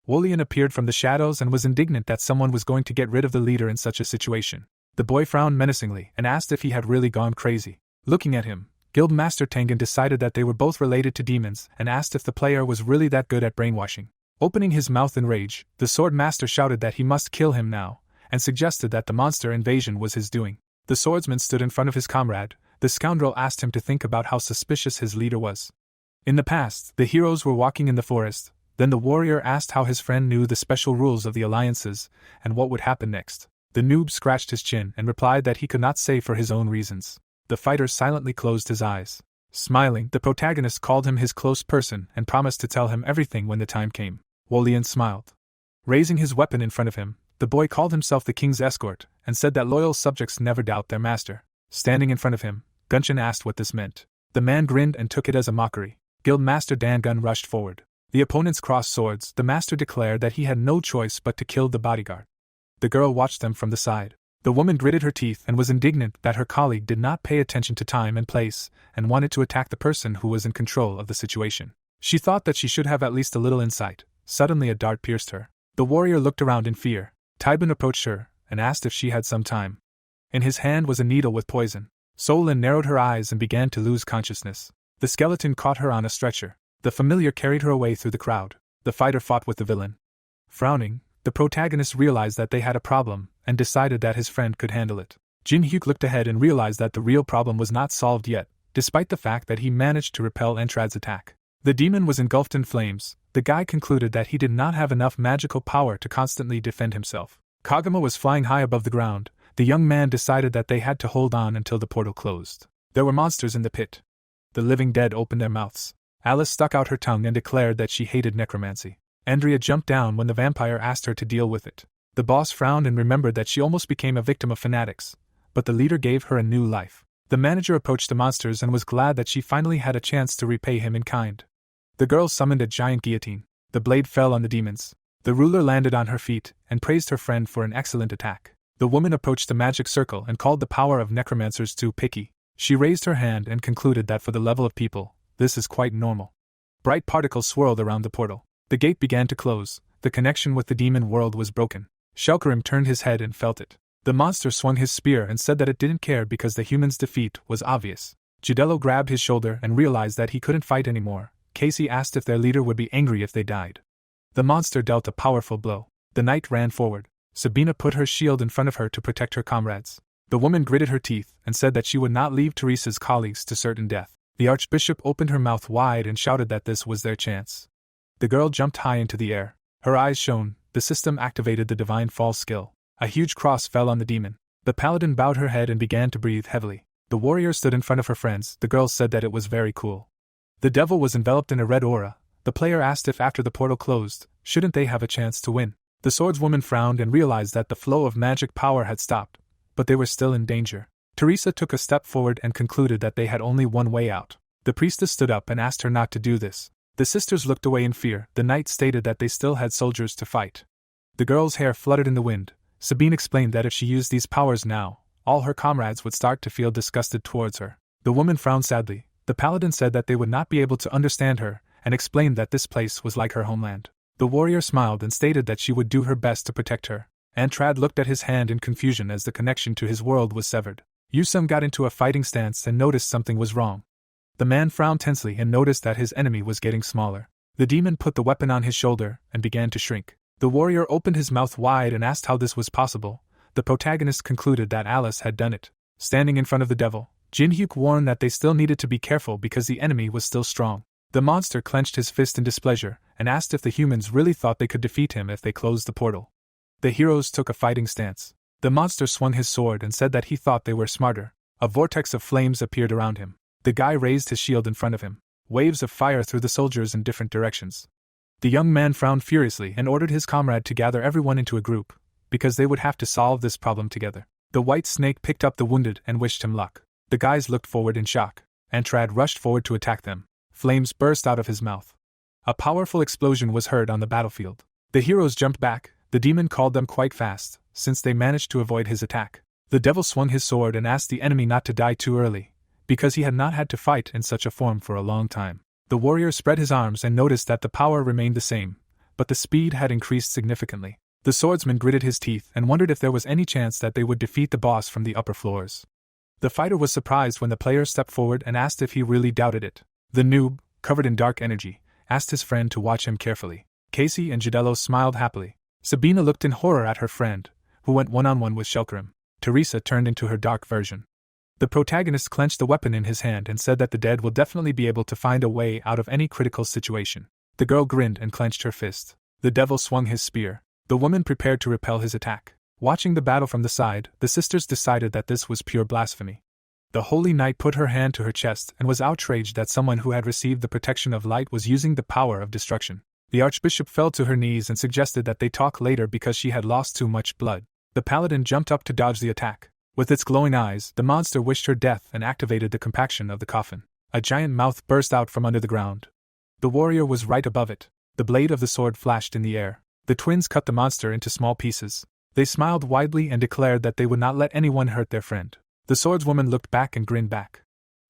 Wolian appeared from the shadows and was indignant that someone was going to get rid of the leader in such a situation. The boy frowned menacingly and asked if he had really gone crazy. Looking at him, Guildmaster Tengen decided that they were both related to demons and asked if the player was really that good at brainwashing. Opening his mouth in rage, the sword master shouted that he must kill him now, and suggested that the monster invasion was his doing. The swordsman stood in front of his comrade. The scoundrel asked him to think about how suspicious his leader was. In the past, the heroes were walking in the forest. Then the warrior asked how his friend knew the special rules of the alliances, and what would happen next. The noob scratched his chin and replied that he could not say for his own reasons. The fighter silently closed his eyes. Smiling, the protagonist called him his close person and promised to tell him everything when the time came. Wolian smiled. Raising his weapon in front of him, the boy called himself the king's escort, and said that loyal subjects never doubt their master. Standing in front of him, Gunshin asked what this meant. The man grinned and took it as a mockery. Guildmaster Dangun rushed forward. The opponents crossed swords. The master declared that he had no choice but to kill the bodyguard. The girl watched them from the side. The woman gritted her teeth and was indignant that her colleague did not pay attention to time and place, and wanted to attack the person who was in control of the situation. She thought that she should have at least a little insight. Suddenly a dart pierced her. The warrior looked around in fear. Tybin approached her and asked if she had some time. In his hand was a needle with poison. Solin narrowed her eyes and began to lose consciousness. The skeleton caught her on a stretcher. The familiar carried her away through the crowd. The fighter fought with the villain. Frowning, the protagonist realized that they had a problem and decided that his friend could handle it. Jin-hyuk looked ahead and realized that the real problem was not solved yet, despite the fact that he managed to repel Entrad's attack. The demon was engulfed in flames. The guy concluded that he did not have enough magical power to constantly defend himself. Kagama was flying high above the ground. The young man decided that they had to hold on until the portal closed. There were monsters in the pit. The living dead opened their mouths. Alice stuck out her tongue and declared that she hated necromancy. Andrea jumped down when the vampire asked her to deal with it. The boss frowned and remembered that she almost became a victim of fanatics, but the leader gave her a new life. The manager approached the monsters and was glad that she finally had a chance to repay him in kind. The girl summoned a giant guillotine. The blade fell on the demons. The ruler landed on her feet and praised her friend for an excellent attack. The woman approached the magic circle and called the power of necromancers too picky. She raised her hand and concluded that for the level of people, this is quite normal. Bright particles swirled around the portal. The gate began to close. The connection with the demon world was broken. Shelkarim turned his head and felt it. The monster swung his spear and said that it didn't care because the human's defeat was obvious. Judello grabbed his shoulder and realized that he couldn't fight anymore. Casey asked if their leader would be angry if they died. The monster dealt a powerful blow. The knight ran forward. Sabina put her shield in front of her to protect her comrades. The woman gritted her teeth and said that she would not leave Teresa's colleagues to certain death. The archbishop opened her mouth wide and shouted that this was their chance. The girl jumped high into the air. Her eyes shone. The system activated the divine fall skill. A huge cross fell on the demon. The paladin bowed her head and began to breathe heavily. The warrior stood in front of her friends. The girl said that it was very cool. The devil was enveloped in a red aura. The player asked if after the portal closed, shouldn't they have a chance to win. The swordswoman frowned and realized that the flow of magic power had stopped, but they were still in danger. Teresa took a step forward and concluded that they had only one way out. The priestess stood up and asked her not to do this. The sisters looked away in fear. The knight stated that they still had soldiers to fight. The girl's hair fluttered in the wind. Sabine explained that if she used these powers now, all her comrades would start to feel disgusted towards her. The woman frowned sadly. The paladin said that they would not be able to understand her, and explained that this place was like her homeland. The warrior smiled and stated that she would do her best to protect her. Antrad looked at his hand in confusion as the connection to his world was severed. Yusum got into a fighting stance and noticed something was wrong. The man frowned tensely and noticed that his enemy was getting smaller. The demon put the weapon on his shoulder and began to shrink. The warrior opened his mouth wide and asked how this was possible. The protagonist concluded that Alice had done it. Standing in front of the devil, Jin-hyuk warned that they still needed to be careful because the enemy was still strong. The monster clenched his fist in displeasure and asked if the humans really thought they could defeat him if they closed the portal. The heroes took a fighting stance. The monster swung his sword and said that he thought they were smarter. A vortex of flames appeared around him. The guy raised his shield in front of him. Waves of fire threw the soldiers in different directions. The young man frowned furiously and ordered his comrade to gather everyone into a group, because they would have to solve this problem together. The white snake picked up the wounded and wished him luck. The guys looked forward in shock. Antrad rushed forward to attack them. Flames burst out of his mouth. A powerful explosion was heard on the battlefield. The heroes jumped back. The demon called them quite fast, since they managed to avoid his attack. The devil swung his sword and asked the enemy not to die too early, because he had not had to fight in such a form for a long time. The warrior spread his arms and noticed that the power remained the same, but the speed had increased significantly. The swordsman gritted his teeth and wondered if there was any chance that they would defeat the boss from the upper floors. The fighter was surprised when the player stepped forward and asked if he really doubted it. The noob, covered in dark energy, asked his friend to watch him carefully. Casey and Judello smiled happily. Sabina looked in horror at her friend, who went one-on-one with Shelkarim. Teresa turned into her dark version. The protagonist clenched the weapon in his hand and said that the dead will definitely be able to find a way out of any critical situation. The girl grinned and clenched her fist. The devil swung his spear. The woman prepared to repel his attack. Watching the battle from the side, the sisters decided that this was pure blasphemy. The holy knight put her hand to her chest and was outraged that someone who had received the protection of light was using the power of destruction. The archbishop fell to her knees and suggested that they talk later because she had lost too much blood. The paladin jumped up to dodge the attack. With its glowing eyes, the monster wished her death and activated the compaction of the coffin. A giant mouth burst out from under the ground. The warrior was right above it. The blade of the sword flashed in the air. The twins cut the monster into small pieces. They smiled widely and declared that they would not let anyone hurt their friend. The swordswoman looked back and grinned back.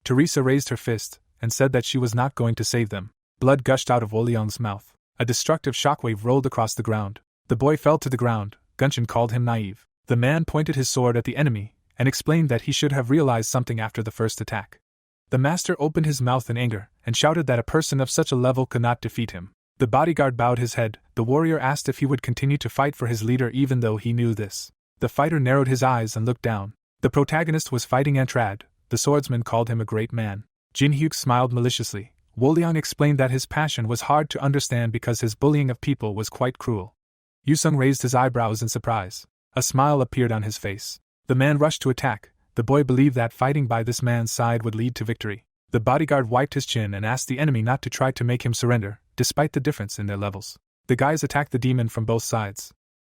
Teresa raised her fist and said that she was not going to save them. Blood gushed out of Oleong's mouth. A destructive shockwave rolled across the ground. The boy fell to the ground. Gunshin called him naive. The man pointed his sword at the enemy and explained that he should have realized something after the first attack. The master opened his mouth in anger and shouted that a person of such a level could not defeat him. The bodyguard bowed his head. The warrior asked if he would continue to fight for his leader even though he knew this. The fighter narrowed his eyes and looked down. The protagonist was fighting Antrad. The swordsman called him a great man. Jin Hyuk smiled maliciously. Wooliang explained that his passion was hard to understand because his bullying of people was quite cruel. Yusung raised his eyebrows in surprise. A smile appeared on his face. The man rushed to attack. The boy believed that fighting by this man's side would lead to victory. The bodyguard wiped his chin and asked the enemy not to try to make him surrender, despite the difference in their levels. The guys attacked the demon from both sides.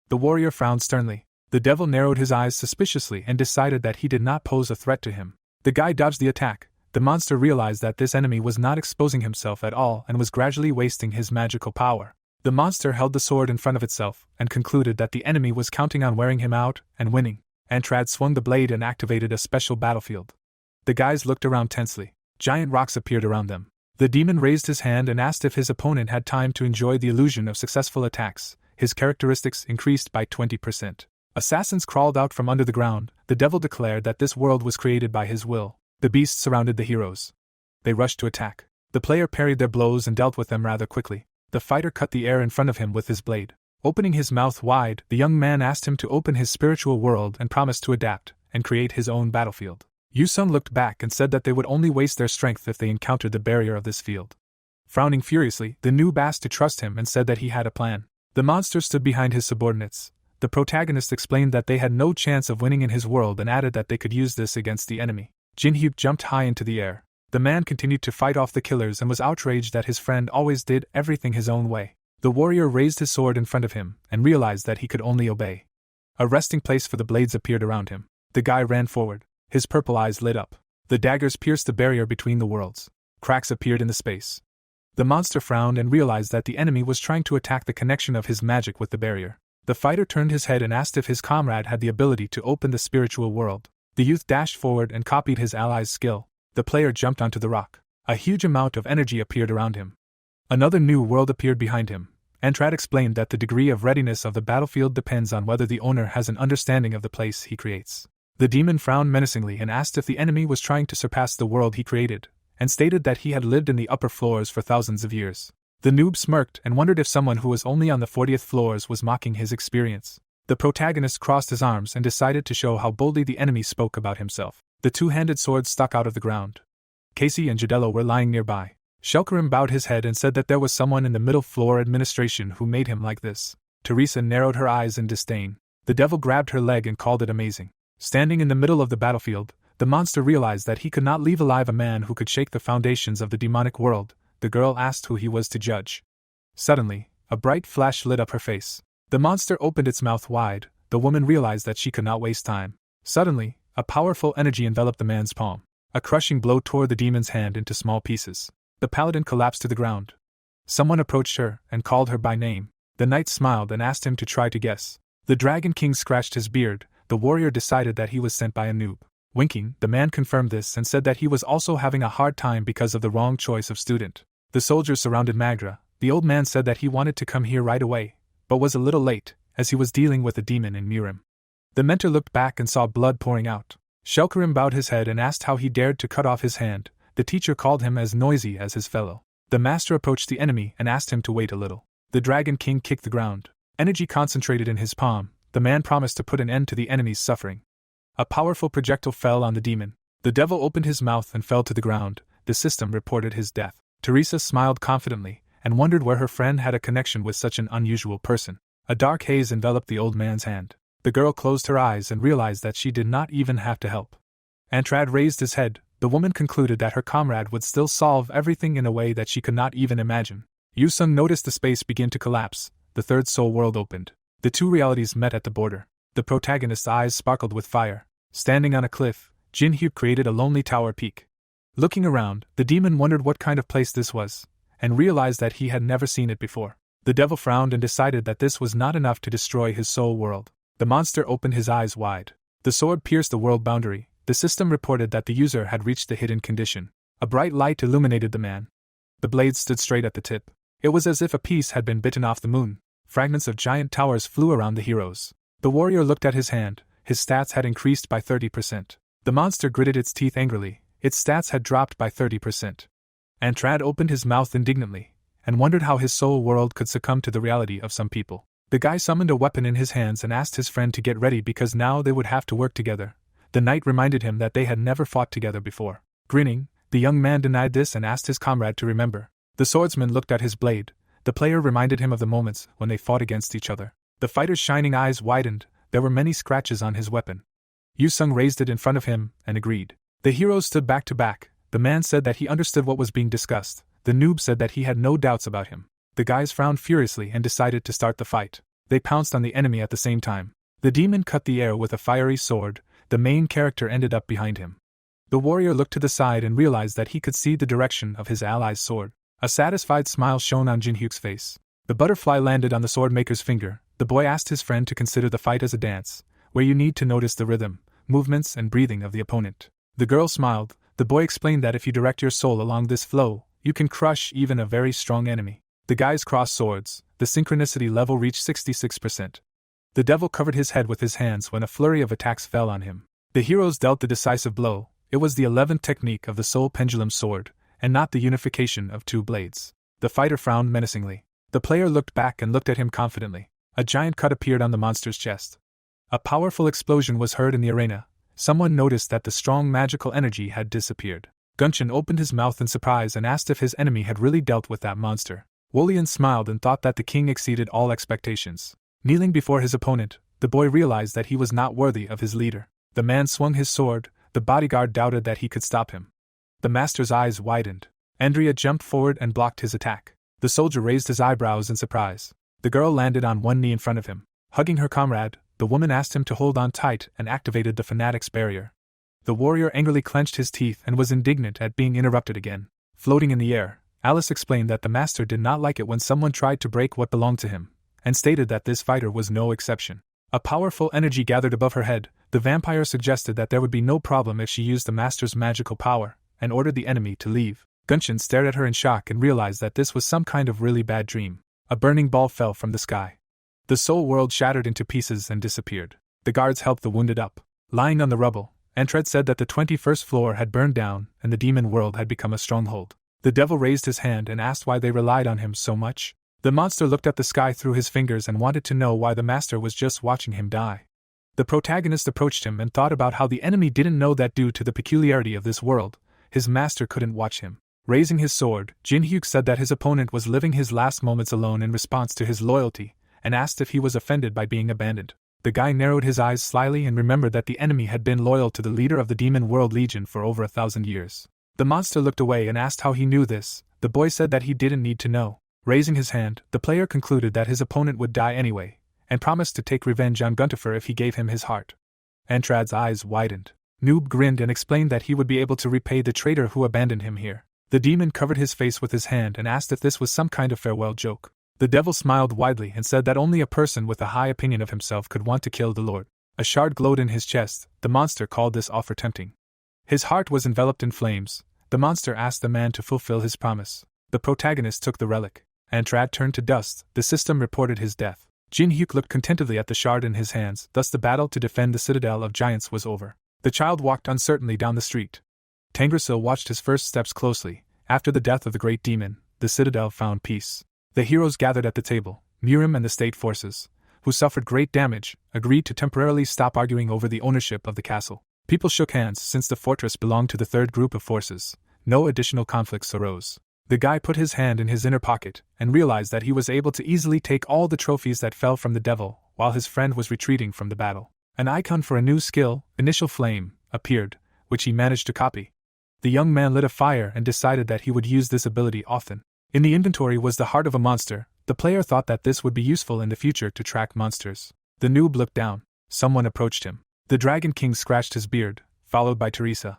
The warrior frowned sternly. The devil narrowed his eyes suspiciously and decided that he did not pose a threat to him. The guy dodged the attack. The monster realized that this enemy was not exposing himself at all and was gradually wasting his magical power. The monster held the sword in front of itself and concluded that the enemy was counting on wearing him out and winning. Antrad swung the blade and activated a special battlefield. The guys looked around tensely. Giant rocks appeared around them. The demon raised his hand and asked if his opponent had time to enjoy the illusion of successful attacks. His characteristics increased by 20%. Assassins crawled out from under the ground. The devil declared that this world was created by his will. The beasts surrounded the heroes. They rushed to attack. The player parried their blows and dealt with them rather quickly. The fighter cut the air in front of him with his blade. Opening his mouth wide, the young man asked him to open his spiritual world and promised to adapt and create his own battlefield. Yusung looked back and said that they would only waste their strength if they encountered the barrier of this field. Frowning furiously, the noob asked to trust him and said that he had a plan. The monster stood behind his subordinates. The protagonist explained that they had no chance of winning in his world and added that they could use this against the enemy. Jin Hyuk jumped high into the air. The man continued to fight off the killers and was outraged that his friend always did everything his own way. The warrior raised his sword in front of him and realized that he could only obey. A resting place for the blades appeared around him. The guy ran forward. His purple eyes lit up. The daggers pierced the barrier between the worlds. Cracks appeared in the space. The monster frowned and realized that the enemy was trying to attack the connection of his magic with the barrier. The fighter turned his head and asked if his comrade had the ability to open the spiritual world. The youth dashed forward and copied his ally's skill. The player jumped onto the rock. A huge amount of energy appeared around him. Another new world appeared behind him. Antrad explained that the degree of readiness of the battlefield depends on whether the owner has an understanding of the place he creates. The demon frowned menacingly and asked if the enemy was trying to surpass the world he created, and stated that he had lived in the upper floors for thousands of years. The noob smirked and wondered if someone who was only on the 40th floors was mocking his experience. The protagonist crossed his arms and decided to show how boldly the enemy spoke about himself. The two-handed sword stuck out of the ground. Casey and Jadello were lying nearby. Shelkarim bowed his head and said that there was someone in the middle floor administration who made him like this. Teresa narrowed her eyes in disdain. The devil grabbed her leg and called it amazing. Standing in the middle of the battlefield, the monster realized that he could not leave alive a man who could shake the foundations of the demonic world. The girl asked who he was to judge. Suddenly, a bright flash lit up her face. The monster opened its mouth wide. The woman realized that she could not waste time. Suddenly, a powerful energy enveloped the man's palm. A crushing blow tore the demon's hand into small pieces. The paladin collapsed to the ground. Someone approached her and called her by name. The knight smiled and asked him to try to guess. The Dragon King scratched his beard. The warrior decided that he was sent by a noob. Winking, the man confirmed this and said that he was also having a hard time because of the wrong choice of student. The soldiers surrounded Magra. The old man said that he wanted to come here right away, but was a little late, as he was dealing with a demon in Mirim. The mentor looked back and saw blood pouring out. Shelkarim bowed his head and asked how he dared to cut off his hand. The teacher called him as noisy as his fellow. The master approached the enemy and asked him to wait a little. The Dragon King kicked the ground. Energy concentrated in his palm. The man promised to put an end to the enemy's suffering. A powerful projectile fell on the demon. The devil opened his mouth and fell to the ground. The system reported his death. Teresa smiled confidently and wondered where her friend had a connection with such an unusual person. A dark haze enveloped the old man's hand. The girl closed her eyes and realized that she did not even have to help. Antrad raised his head. The woman concluded that her comrade would still solve everything in a way that she could not even imagine. Yusung noticed the space begin to collapse. The third soul world opened. The two realities met at the border. The protagonist's eyes sparkled with fire. Standing on a cliff, Jin Hyuk created a lonely tower peak. Looking around, the demon wondered what kind of place this was, and realized that he had never seen it before. The devil frowned and decided that this was not enough to destroy his soul world. The monster opened his eyes wide. The sword pierced the world boundary. The system reported that the user had reached the hidden condition. A bright light illuminated the man. The blade stood straight at the tip. It was as if a piece had been bitten off the moon. Fragments of giant towers flew around the heroes. The warrior looked at his hand. His stats had increased by 30%. The monster gritted its teeth angrily. Its stats had dropped by 30%. Antrad opened his mouth indignantly and wondered how his soul world could succumb to the reality of some people. The guy summoned a weapon in his hands and asked his friend to get ready because now they would have to work together. The knight reminded him that they had never fought together before. Grinning, the young man denied this and asked his comrade to remember. The swordsman looked at his blade. The player reminded him of the moments when they fought against each other. The fighter's shining eyes widened. There were many scratches on his weapon. Yu-sung raised it in front of him and agreed. The heroes stood back to back. The man said that he understood what was being discussed. The noob said that he had no doubts about him. The guys frowned furiously and decided to start the fight. They pounced on the enemy at the same time. The demon cut the air with a fiery sword. The main character ended up behind him. The warrior looked to the side and realized that he could see the direction of his ally's sword. A satisfied smile shone on Jin-hyuk's face. The butterfly landed on the swordmaker's finger. The boy asked his friend to consider the fight as a dance, where you need to notice the rhythm, movements, and breathing of the opponent. The girl smiled. The boy explained that if you direct your soul along this flow, you can crush even a very strong enemy. The guys crossed swords. The synchronicity level reached 66%. The devil covered his head with his hands when a flurry of attacks fell on him. The heroes dealt the decisive blow. It was the 11th technique of the soul pendulum sword, and not the unification of two blades. The fighter frowned menacingly. The player looked back and looked at him confidently. A giant cut appeared on the monster's chest. A powerful explosion was heard in the arena. Someone noticed that the strong magical energy had disappeared. Gunshin opened his mouth in surprise and asked if his enemy had really dealt with that monster. Wolian smiled and thought that the king exceeded all expectations. Kneeling before his opponent, the boy realized that he was not worthy of his leader. The man swung his sword. The bodyguard doubted that he could stop him. The master's eyes widened. Andrea jumped forward and blocked his attack. The soldier raised his eyebrows in surprise. The girl landed on one knee in front of him. Hugging her comrade, the woman asked him to hold on tight and activated the fanatic's barrier. The warrior angrily clenched his teeth and was indignant at being interrupted again. Floating in the air, Alice explained that the master did not like it when someone tried to break what belonged to him, and stated that this fighter was no exception. A powerful energy gathered above her head. The vampire suggested that there would be no problem if she used the master's magical power, and ordered the enemy to leave. Gunshin stared at her in shock and realized that this was some kind of really bad dream. A burning ball fell from the sky. The soul world shattered into pieces and disappeared. The guards helped the wounded up. Lying on the rubble, Entred said that the 21st floor had burned down and the demon world had become a stronghold. The devil raised his hand and asked why they relied on him so much. The monster looked at the sky through his fingers and wanted to know why the master was just watching him die. The protagonist approached him and thought about how the enemy didn't know that due to the peculiarity of this world, his master couldn't watch him. Raising his sword, Jin-hyuk said that his opponent was living his last moments alone in response to his loyalty, and asked if he was offended by being abandoned. The guy narrowed his eyes slyly and remembered that the enemy had been loyal to the leader of the Demon World Legion for over 1,000 years. The monster looked away and asked how he knew this. The boy said that he didn't need to know. Raising his hand, the player concluded that his opponent would die anyway, and promised to take revenge on Guntifer if he gave him his heart. Entrad's eyes widened. Noob grinned and explained that he would be able to repay the traitor who abandoned him here. The demon covered his face with his hand and asked if this was some kind of farewell joke. The devil smiled widely and said that only a person with a high opinion of himself could want to kill the Lord. A shard glowed in his chest. The monster called this offer tempting. His heart was enveloped in flames. The monster asked the man to fulfill his promise. The protagonist took the relic. Antrad turned to dust. The system reported his death. Jin-hyuk looked contentedly at the shard in his hands. Thus the battle to defend the citadel of giants was over. The child walked uncertainly down the street. Tangrasil watched his first steps closely. After the death of the great demon, the citadel found peace. The heroes gathered at the table. Murim and the state forces, who suffered great damage, agreed to temporarily stop arguing over the ownership of the castle. People shook hands since the fortress belonged to the third group of forces. No additional conflicts arose. The guy put his hand in his inner pocket and realized that he was able to easily take all the trophies that fell from the devil while his friend was retreating from the battle. An icon for a new skill, Initial Flame, appeared, which he managed to copy. The young man lit a fire and decided that he would use this ability often. In the inventory was the heart of a monster. The player thought that this would be useful in the future to track monsters. The noob looked down. Someone approached him. The Dragon King scratched his beard, followed by Teresa.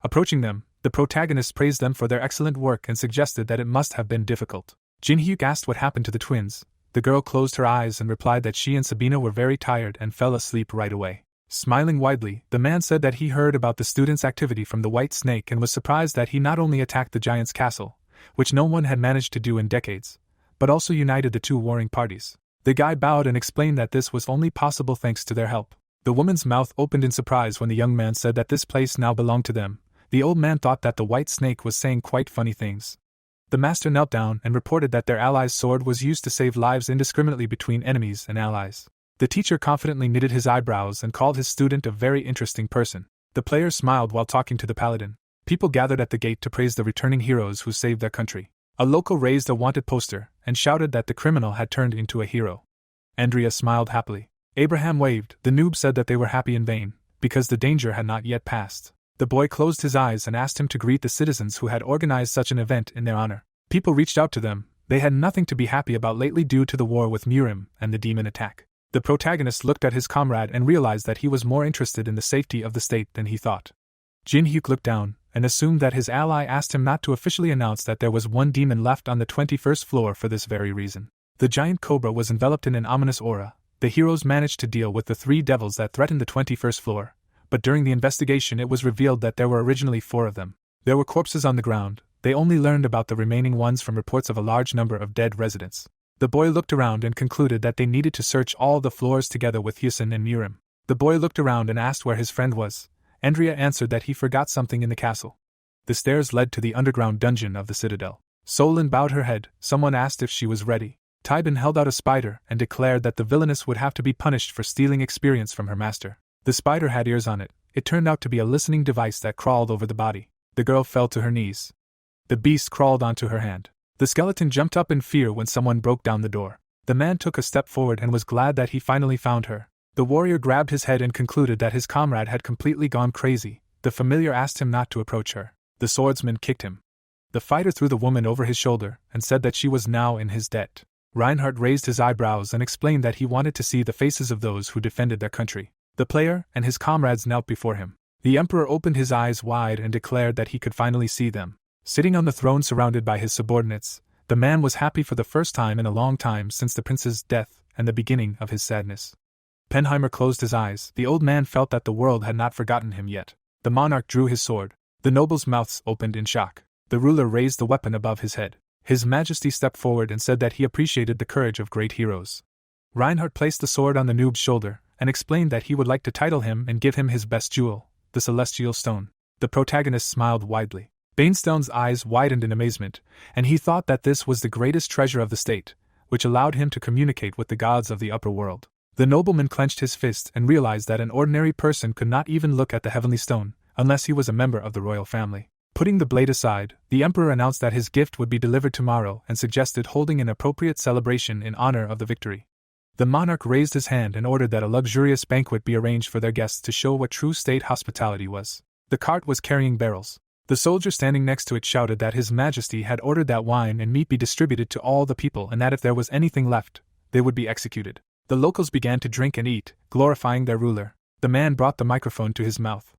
Approaching them, the protagonist praised them for their excellent work and suggested that it must have been difficult. Jin-hyuk asked what happened to the twins. The girl closed her eyes and replied that she and Sabina were very tired and fell asleep right away. Smiling widely, the man said that he heard about the students' activity from the White Snake and was surprised that he not only attacked the giant's castle, which no one had managed to do in decades, but also united the two warring parties. The guy bowed and explained that this was only possible thanks to their help. The woman's mouth opened in surprise when the young man said that this place now belonged to them. The old man thought that the White Snake was saying quite funny things. The master knelt down and reported that their ally's sword was used to save lives indiscriminately between enemies and allies. The teacher confidently knitted his eyebrows and called his student a very interesting person. The player smiled while talking to the paladin. People gathered at the gate to praise the returning heroes who saved their country. A local raised a wanted poster and shouted that the criminal had turned into a hero. Andrea smiled happily. Abraham waved. The noob said that they were happy in vain, because the danger had not yet passed. The boy closed his eyes and asked him to greet the citizens who had organized such an event in their honor. People reached out to them. They had nothing to be happy about lately due to the war with Murim and the demon attack. The protagonist looked at his comrade and realized that he was more interested in the safety of the state than he thought. Jin-hyuk looked down and assumed that his ally asked him not to officially announce that there was one demon left on the 21st floor for this very reason. The giant cobra was enveloped in an ominous aura. The heroes managed to deal with the 3 devils that threatened the 21st floor, but during the investigation it was revealed that there were originally 4 of them. There were corpses on the ground. They only learned about the remaining ones from reports of a large number of dead residents. The boy looked around and concluded that they needed to search all the floors together with Hyusun and Murim. The boy looked around and asked where his friend was. Andrea answered that he forgot something in the castle. The stairs led to the underground dungeon of the citadel. Solin bowed her head. Someone asked if she was ready. Tybin held out a spider and declared that the villainess would have to be punished for stealing experience from her master. The spider had ears on it. It turned out to be a listening device that crawled over the body. The girl fell to her knees. The beast crawled onto her hand. The skeleton jumped up in fear when someone broke down the door. The man took a step forward and was glad that he finally found her. The warrior grabbed his head and concluded that his comrade had completely gone crazy. The familiar asked him not to approach her. The swordsman kicked him. The fighter threw the woman over his shoulder and said that she was now in his debt. Reinhardt raised his eyebrows and explained that he wanted to see the faces of those who defended their country. The player and his comrades knelt before him. The emperor opened his eyes wide and declared that he could finally see them. Sitting on the throne surrounded by his subordinates, the man was happy for the first time in a long time since the prince's death and the beginning of his sadness. Penheimer closed his eyes. The old man felt that the world had not forgotten him yet. The monarch drew his sword. The nobles' mouths opened in shock. The ruler raised the weapon above his head. His Majesty stepped forward and said that he appreciated the courage of great heroes. Reinhardt placed the sword on the noob's shoulder and explained that he would like to title him and give him his best jewel, the Celestial Stone. The protagonist smiled widely. Banestone's eyes widened in amazement, and he thought that this was the greatest treasure of the state, which allowed him to communicate with the gods of the upper world. The nobleman clenched his fist and realized that an ordinary person could not even look at the heavenly stone, unless he was a member of the royal family. Putting the blade aside, the emperor announced that his gift would be delivered tomorrow and suggested holding an appropriate celebration in honor of the victory. The monarch raised his hand and ordered that a luxurious banquet be arranged for their guests to show what true state hospitality was. The cart was carrying barrels. The soldier standing next to it shouted that His Majesty had ordered that wine and meat be distributed to all the people and that if there was anything left, they would be executed. The locals began to drink and eat, glorifying their ruler. The man brought the microphone to his mouth.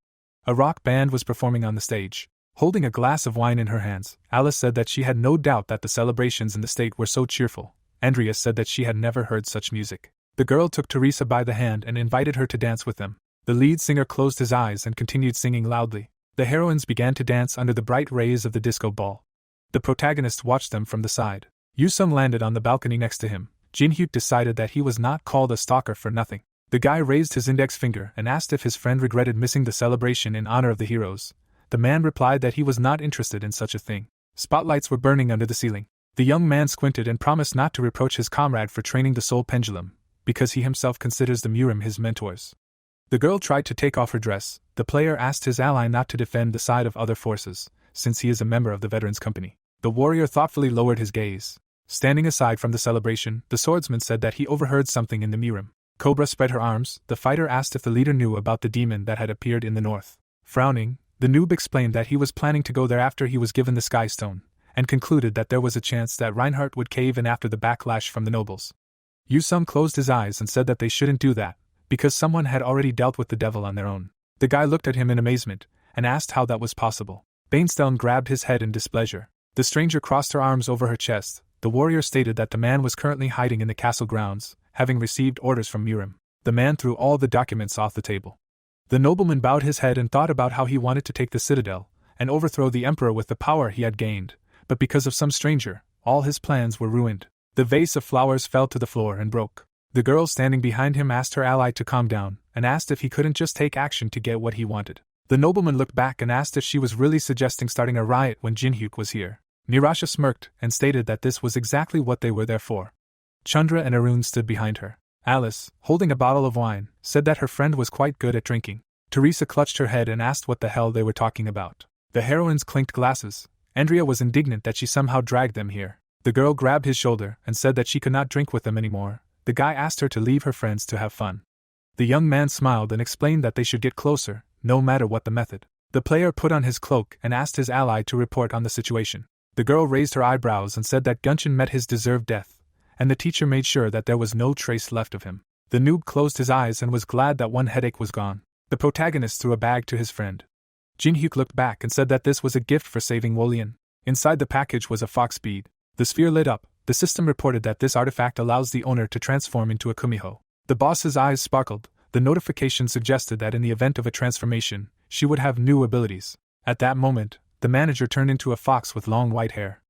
A rock band was performing on the stage. Holding a glass of wine in her hands, Alice said that she had no doubt that the celebrations in the state were so cheerful. Andrea said that she had never heard such music. The girl took Teresa by the hand and invited her to dance with them. The lead singer closed his eyes and continued singing loudly. The heroines began to dance under the bright rays of the disco ball. The protagonist watched them from the side. Yusung landed on the balcony next to him. Jin-hyuk decided that he was not called a stalker for nothing. The guy raised his index finger and asked if his friend regretted missing the celebration in honor of the heroes. The man replied that he was not interested in such a thing. Spotlights were burning under the ceiling. The young man squinted and promised not to reproach his comrade for training the soul pendulum, because he himself considers the Murim his mentors. The girl tried to take off her dress. The player asked his ally not to defend the side of other forces, since he is a member of the Veterans Company. The warrior thoughtfully lowered his gaze. Standing aside from the celebration, the swordsman said that he overheard something in the Murim. Cobra spread her arms. The fighter asked if the leader knew about the demon that had appeared in the north. Frowning, the noob explained that he was planning to go there after he was given the Sky Stone, and concluded that there was a chance that Reinhardt would cave in after the backlash from the nobles. Yusung closed his eyes and said that they shouldn't do that, because someone had already dealt with the devil on their own. The guy looked at him in amazement, and asked how that was possible. Bainstone grabbed his head in displeasure. The stranger crossed her arms over her chest. The warrior stated that the man was currently hiding in the castle grounds, having received orders from Murim. The man threw all the documents off the table. The nobleman bowed his head and thought about how he wanted to take the citadel, and overthrow the emperor with the power he had gained, but because of some stranger, all his plans were ruined. The vase of flowers fell to the floor and broke. The girl standing behind him asked her ally to calm down, and asked if he couldn't just take action to get what he wanted. The nobleman looked back and asked if she was really suggesting starting a riot when Jin-hyuk was here. Nirasha smirked and stated that this was exactly what they were there for. Chandra and Arun stood behind her. Alice, holding a bottle of wine, said that her friend was quite good at drinking. Teresa clutched her head and asked what the hell they were talking about. The heroines clinked glasses. Andrea was indignant that she somehow dragged them here. The girl grabbed his shoulder and said that she could not drink with them anymore. The guy asked her to leave her friends to have fun. The young man smiled and explained that they should get closer, no matter what the method. The player put on his cloak and asked his ally to report on the situation. The girl raised her eyebrows and said that Gunshin met his deserved death, and the teacher made sure that there was no trace left of him. The noob closed his eyes and was glad that one headache was gone. The protagonist threw a bag to his friend. Jin-hyuk looked back and said that this was a gift for saving Wolian. Inside the package was a fox bead. The sphere lit up. The system reported that this artifact allows the owner to transform into a kumiho. The boss's eyes sparkled. The notification suggested that in the event of a transformation, she would have new abilities. At that moment, the manager turned into a fox with long white hair.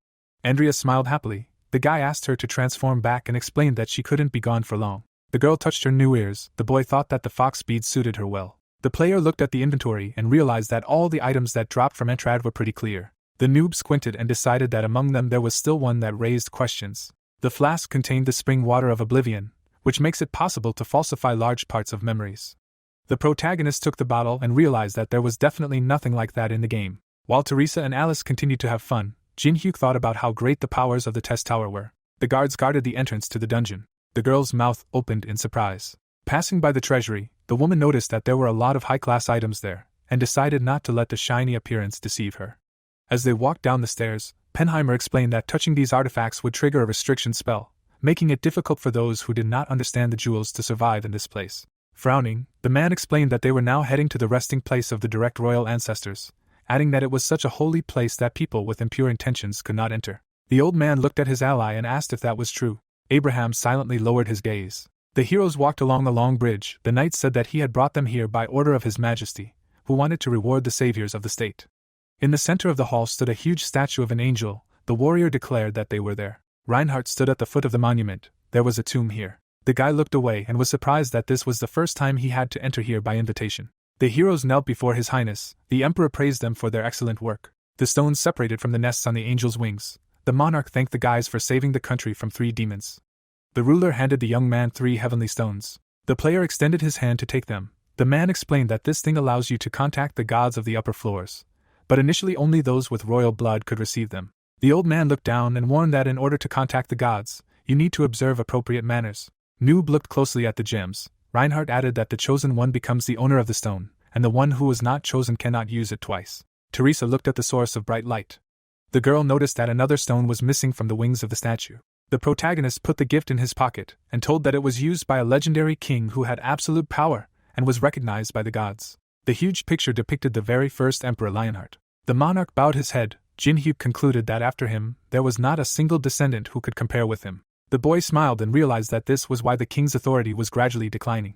Andrea smiled happily. The guy asked her to transform back and explained that she couldn't be gone for long. The girl touched her new ears. The boy thought that the fox bead suited her well. The player looked at the inventory and realized that all the items that dropped from Entrad were pretty clear. The noob squinted and decided that among them there was still one that raised questions. The flask contained the spring water of oblivion, which makes it possible to falsify large parts of memories. The protagonist took the bottle and realized that there was definitely nothing like that in the game. While Teresa and Alice continued to have fun, Jin-hyuk thought about how great the powers of the test tower were. The guards guarded the entrance to the dungeon. The girl's mouth opened in surprise. Passing by the treasury, the woman noticed that there were a lot of high-class items there, and decided not to let the shiny appearance deceive her. As they walked down the stairs, Penheimer explained that touching these artifacts would trigger a restriction spell, making it difficult for those who did not understand the jewels to survive in this place. Frowning, the man explained that they were now heading to the resting place of the direct royal ancestors, adding that it was such a holy place that people with impure intentions could not enter. The old man looked at his ally and asked if that was true. Abraham silently lowered his gaze. The heroes walked along the long bridge. The knight said that he had brought them here by order of His Majesty, who wanted to reward the saviors of the state. In the center of the hall stood a huge statue of an angel. The warrior declared that they were there. Reinhardt stood at the foot of the monument. There was a tomb here. The guy looked away and was surprised that this was the first time he had to enter here by invitation. The heroes knelt before His Highness. The emperor praised them for their excellent work. The stones separated from the nests on the angel's wings. The monarch thanked the guys for saving the country from 3 demons. The ruler handed the young man 3 heavenly stones. The player extended his hand to take them. The man explained that this thing allows you to contact the gods of the upper floors, but initially only those with royal blood could receive them. The old man looked down and warned that in order to contact the gods, you need to observe appropriate manners. Noob looked closely at the gems. Reinhardt added that the chosen one becomes the owner of the stone, and the one who was not chosen cannot use it twice. Teresa looked at the source of bright light. The girl noticed that another stone was missing from the wings of the statue. The protagonist put the gift in his pocket and told that it was used by a legendary king who had absolute power and was recognized by the gods. The huge picture depicted the very first Emperor Lionheart. The monarch bowed his head. Jin-hyuk concluded that after him, there was not a single descendant who could compare with him. The boy smiled and realized that this was why the king's authority was gradually declining.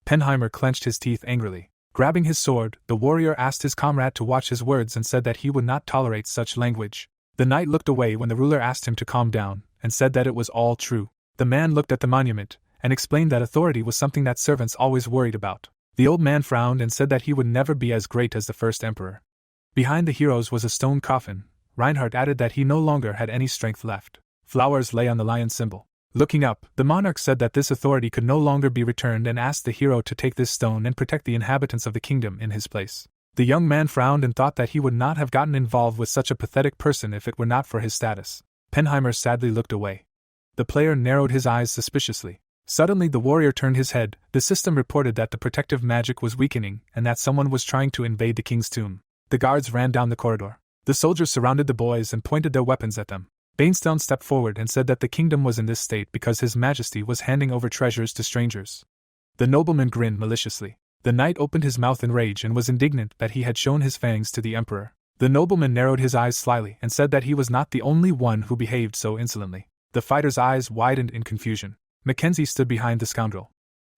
Penheimer clenched his teeth angrily. Grabbing his sword, the warrior asked his comrade to watch his words and said that he would not tolerate such language. The knight looked away when the ruler asked him to calm down, and said that it was all true. The man looked at the monument, and explained that authority was something that servants always worried about. The old man frowned and said that he would never be as great as the first emperor. Behind the heroes was a stone coffin. Reinhardt added that he no longer had any strength left. Flowers lay on the lion symbol. Looking up, the monarch said that this authority could no longer be returned and asked the hero to take this stone and protect the inhabitants of the kingdom in his place. The young man frowned and thought that he would not have gotten involved with such a pathetic person if it were not for his status. Penheimer sadly looked away. The player narrowed his eyes suspiciously. Suddenly the warrior turned his head. The system reported that the protective magic was weakening and that someone was trying to invade the king's tomb. The guards ran down the corridor. The soldiers surrounded the boys and pointed their weapons at them. Bainstone stepped forward and said that the kingdom was in this state because His Majesty was handing over treasures to strangers. The nobleman grinned maliciously. The knight opened his mouth in rage and was indignant that he had shown his fangs to the emperor. The nobleman narrowed his eyes slyly and said that he was not the only one who behaved so insolently. The fighter's eyes widened in confusion. Mackenzie stood behind the scoundrel.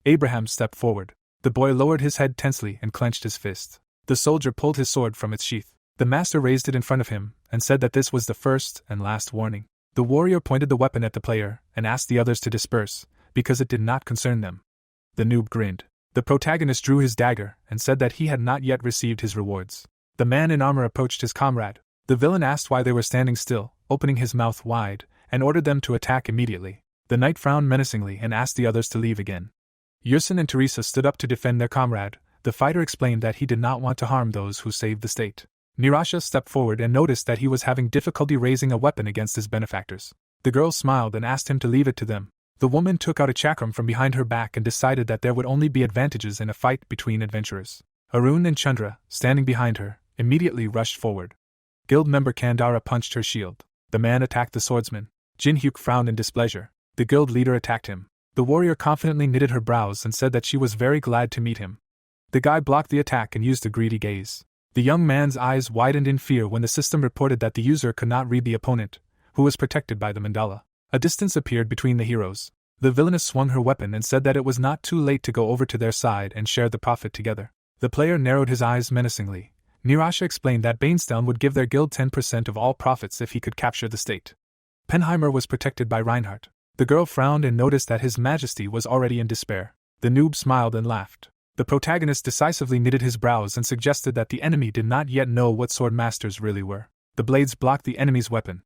Abraham stepped forward. The boy lowered his head tensely and clenched his fist. The soldier pulled his sword from its sheath. The master raised it in front of him and said that this was the first and last warning. The warrior pointed the weapon at the player and asked the others to disperse, because it did not concern them. The noob grinned. The protagonist drew his dagger and said that he had not yet received his rewards. The man in armor approached his comrade. The villain asked why they were standing still, opening his mouth wide, and ordered them to attack immediately. The knight frowned menacingly and asked the others to leave again. Yersin and Teresa stood up to defend their comrade. The fighter explained that he did not want to harm those who saved the state. Nirasha stepped forward and noticed that he was having difficulty raising a weapon against his benefactors. The girl smiled and asked him to leave it to them. The woman took out a chakram from behind her back and decided that there would only be advantages in a fight between adventurers. Arun and Chandra, standing behind her, immediately rushed forward. Guild member Kandara punched her shield. The man attacked the swordsman. Jin-hyuk frowned in displeasure. The guild leader attacked him. The warrior confidently knitted her brows and said that she was very glad to meet him. The guy blocked the attack and used a greedy gaze. The young man's eyes widened in fear when the system reported that the user could not read the opponent, who was protected by the mandala. A distance appeared between the heroes. The villainess swung her weapon and said that it was not too late to go over to their side and share the profit together. The player narrowed his eyes menacingly. Nirasha explained that Banestown would give their guild 10% of all profits if he could capture the state. Penheimer was protected by Reinhardt. The girl frowned and noticed that His Majesty was already in despair. The noob smiled and laughed. The protagonist decisively knitted his brows and suggested that the enemy did not yet know what sword masters really were. The blades blocked the enemy's weapon.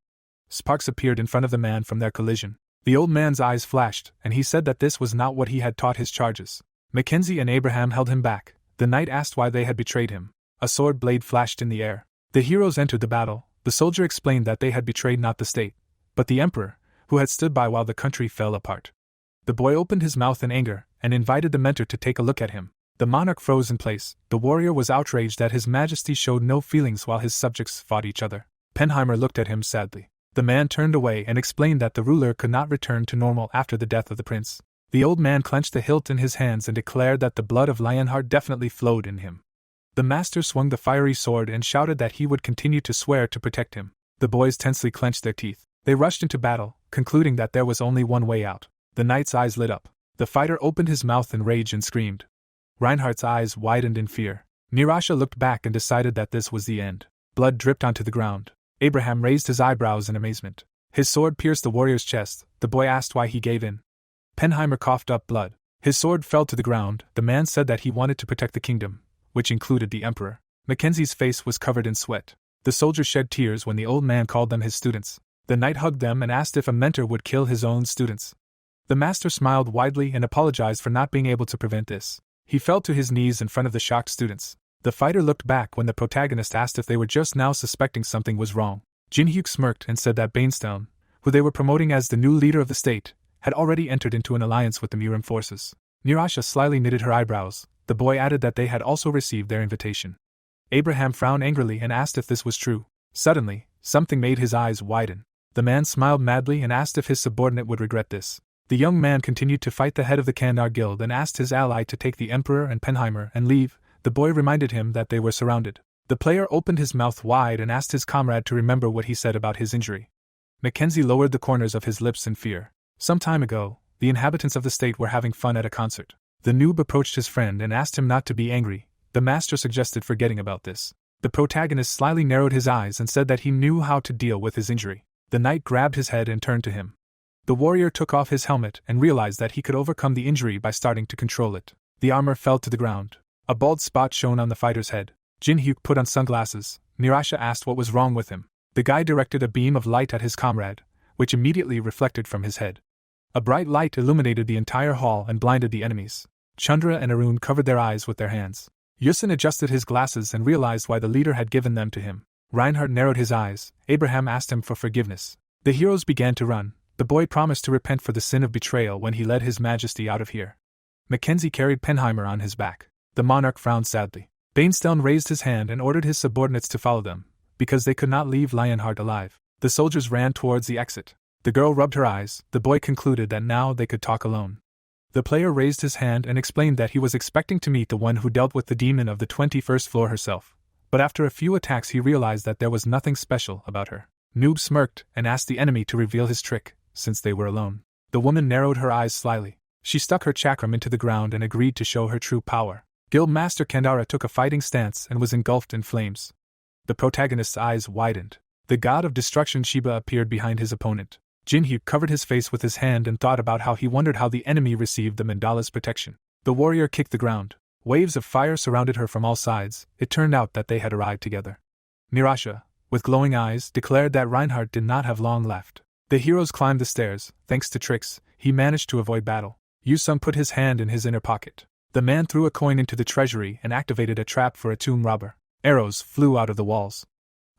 Sparks appeared in front of the man from their collision. The old man's eyes flashed, and he said that this was not what he had taught his charges. Mackenzie and Abraham held him back. The knight asked why they had betrayed him. A sword blade flashed in the air. The heroes entered the battle. The soldier explained that they had betrayed not the state, but the emperor, who had stood by while the country fell apart. The boy opened his mouth in anger and invited the mentor to take a look at him. The monarch froze in place. The warrior was outraged that His Majesty showed no feelings while his subjects fought each other. Penheimer looked at him sadly. The man turned away and explained that the ruler could not return to normal after the death of the prince. The old man clenched the hilt in his hands and declared that the blood of Lionheart definitely flowed in him. The master swung the fiery sword and shouted that he would continue to swear to protect him. The boys tensely clenched their teeth. They rushed into battle, concluding that there was only one way out. The knight's eyes lit up. The fighter opened his mouth in rage and screamed. Reinhardt's eyes widened in fear. Nirasha looked back and decided that this was the end. Blood dripped onto the ground. Abraham raised his eyebrows in amazement. His sword pierced the warrior's chest. The boy asked why he gave in. Penheimer coughed up blood. His sword fell to the ground. The man said that he wanted to protect the kingdom, which included the emperor. Mackenzie's face was covered in sweat. The soldiers shed tears when the old man called them his students. The knight hugged them and asked if a mentor would kill his own students. The master smiled widely and apologized for not being able to prevent this. He fell to his knees in front of the shocked students. The fighter looked back when the protagonist asked if they were just now suspecting something was wrong. Jin-hyuk smirked and said that Banestown, who they were promoting as the new leader of the state, had already entered into an alliance with the Murim forces. Nirasha slyly knitted her eyebrows. The boy added that they had also received their invitation. Abraham frowned angrily and asked if this was true. Suddenly, something made his eyes widen. The man smiled madly and asked if his subordinate would regret this. The young man continued to fight the head of the Kandar Guild and asked his ally to take the Emperor and Penheimer and leave. The boy reminded him that they were surrounded. The player opened his mouth wide and asked his comrade to remember what he said about his injury. Mackenzie lowered the corners of his lips in fear. Some time ago, the inhabitants of the state were having fun at a concert. The noob approached his friend and asked him not to be angry. The master suggested forgetting about this. The protagonist slyly narrowed his eyes and said that he knew how to deal with his injury. The knight grabbed his head and turned to him. The warrior took off his helmet and realized that he could overcome the injury by starting to control it. The armor fell to the ground. A bald spot shone on the fighter's head. Jin-hyuk put on sunglasses. Nirasha asked what was wrong with him. The guy directed a beam of light at his comrade, which immediately reflected from his head. A bright light illuminated the entire hall and blinded the enemies. Chandra and Arun covered their eyes with their hands. Yusin adjusted his glasses and realized why the leader had given them to him. Reinhardt narrowed his eyes. Abraham asked him for forgiveness. The heroes began to run. The boy promised to repent for the sin of betrayal when he led His Majesty out of here. Mackenzie carried Penheimer on his back. The monarch frowned sadly. Banestown raised his hand and ordered his subordinates to follow them, because they could not leave Lionheart alive. The soldiers ran towards the exit. The girl rubbed her eyes. The boy concluded that now they could talk alone. The player raised his hand and explained that he was expecting to meet the one who dealt with the demon of the 21st floor herself. But after a few attacks he realized that there was nothing special about her. Noob smirked and asked the enemy to reveal his trick, since they were alone. The woman narrowed her eyes slyly. She stuck her chakram into the ground and agreed to show her true power. Guildmaster Kandara took a fighting stance and was engulfed in flames. The protagonist's eyes widened. The god of destruction Shiba appeared behind his opponent. Jin-hyuk covered his face with his hand and thought about how he wondered how the enemy received the mandala's protection. The warrior kicked the ground. Waves of fire surrounded her from all sides. It turned out that they had arrived together. Nirasha, with glowing eyes, declared that Reinhardt did not have long left. The heroes climbed the stairs. Thanks to tricks, he managed to avoid battle. Yu-sung put his hand in his inner pocket. The man threw a coin into the treasury and activated a trap for a tomb robber. Arrows flew out of the walls.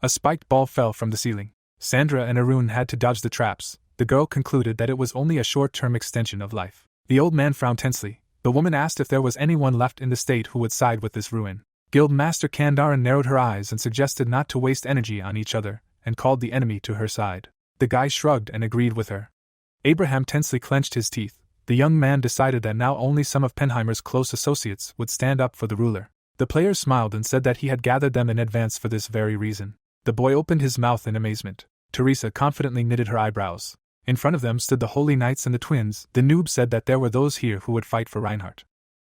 A spiked ball fell from the ceiling. Sandra and Arun had to dodge the traps. The girl concluded that it was only a short-term extension of life. The old man frowned tensely. The woman asked if there was anyone left in the state who would side with this ruin. Guildmaster Kandara narrowed her eyes and suggested not to waste energy on each other, and called the enemy to her side. The guy shrugged and agreed with her. Abraham tensely clenched his teeth. The young man decided that now only some of Penheimer's close associates would stand up for the ruler. The player smiled and said that he had gathered them in advance for this very reason. The boy opened his mouth in amazement. Teresa confidently knitted her eyebrows. In front of them stood the Holy Knights and the twins. The noob said that there were those here who would fight for Reinhardt.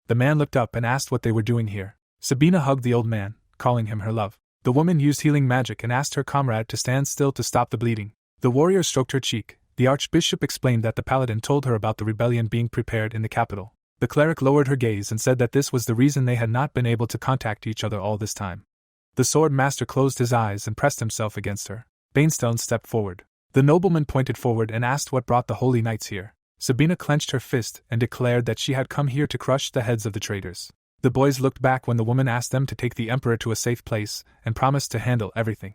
The man looked up and asked what they were doing here. Sabina hugged the old man, calling him her love. The woman used healing magic and asked her comrade to stand still to stop the bleeding. The warrior stroked her cheek. The archbishop explained that the paladin told her about the rebellion being prepared in the capital. The cleric lowered her gaze and said that this was the reason they had not been able to contact each other all this time. The sword master closed his eyes and pressed himself against her. Banestone stepped forward. The nobleman pointed forward and asked what brought the Holy Knights here. Sabina clenched her fist and declared that she had come here to crush the heads of the traitors. The boys looked back when the woman asked them to take the emperor to a safe place and promised to handle everything.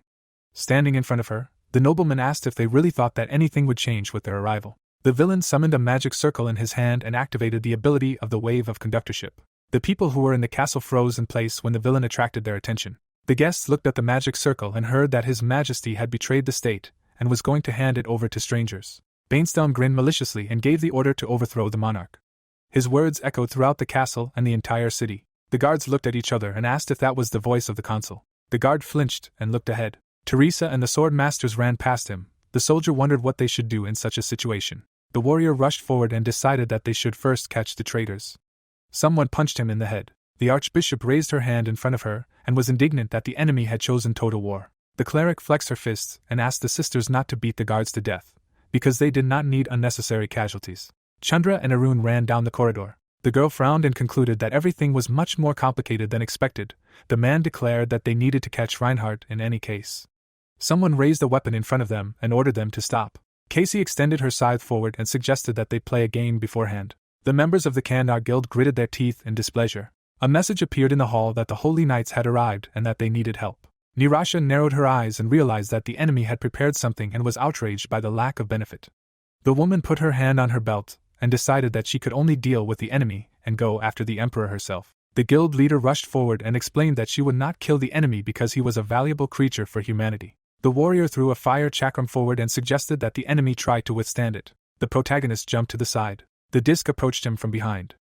Standing in front of her, the nobleman asked if they really thought that anything would change with their arrival. The villain summoned a magic circle in his hand and activated the ability of the wave of conductorship. The people who were in the castle froze in place when the villain attracted their attention. The guests looked at the magic circle and heard that His Majesty had betrayed the state and was going to hand it over to strangers. Banestone grinned maliciously and gave the order to overthrow the monarch. His words echoed throughout the castle and the entire city. The guards looked at each other and asked if that was the voice of the consul. The guard flinched and looked ahead. Teresa and the sword masters ran past him. The soldier wondered what they should do in such a situation. The warrior rushed forward and decided that they should first catch the traitors. Someone punched him in the head. The archbishop raised her hand in front of her and was indignant that the enemy had chosen total war. The cleric flexed her fists and asked the sisters not to beat the guards to death, because they did not need unnecessary casualties. Chandra and Arun ran down the corridor. The girl frowned and concluded that everything was much more complicated than expected. The man declared that they needed to catch Reinhardt in any case. Someone raised a weapon in front of them and ordered them to stop. Casey extended her scythe forward and suggested that they play a game beforehand. The members of the Kandar Guild gritted their teeth in displeasure. A message appeared in the hall that the Holy Knights had arrived and that they needed help. Nirasha narrowed her eyes and realized that the enemy had prepared something and was outraged by the lack of benefit. The woman put her hand on her belt and decided that she could only deal with the enemy and go after the emperor herself. The guild leader rushed forward and explained that she would not kill the enemy because he was a valuable creature for humanity. The warrior threw a fire chakram forward and suggested that the enemy try to withstand it. The protagonist jumped to the side. The disc approached him from behind.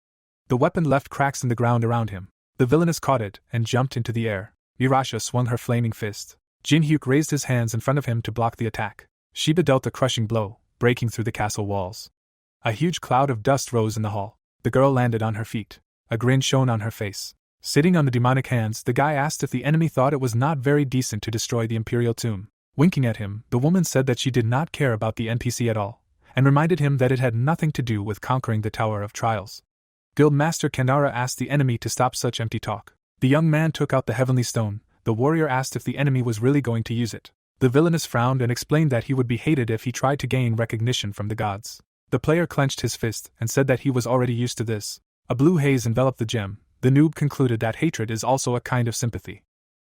The weapon left cracks in the ground around him. The villainess caught it and jumped into the air. Nirasha swung her flaming fist. Jin-hyuk raised his hands in front of him to block the attack. Sheba dealt a crushing blow, breaking through the castle walls. A huge cloud of dust rose in the hall. The girl landed on her feet. A grin shone on her face. Sitting on the demonic hands, the guy asked if the enemy thought it was not very decent to destroy the imperial tomb. Winking at him, the woman said that she did not care about the NPC at all, and reminded him that it had nothing to do with conquering the Tower of Trials. Guildmaster Kandara asked the enemy to stop such empty talk. The young man took out the heavenly stone. The warrior asked if the enemy was really going to use it. The villainess frowned and explained that he would be hated if he tried to gain recognition from the gods. The player clenched his fist and said that he was already used to this. A blue haze enveloped the gem. The noob concluded that hatred is also a kind of sympathy.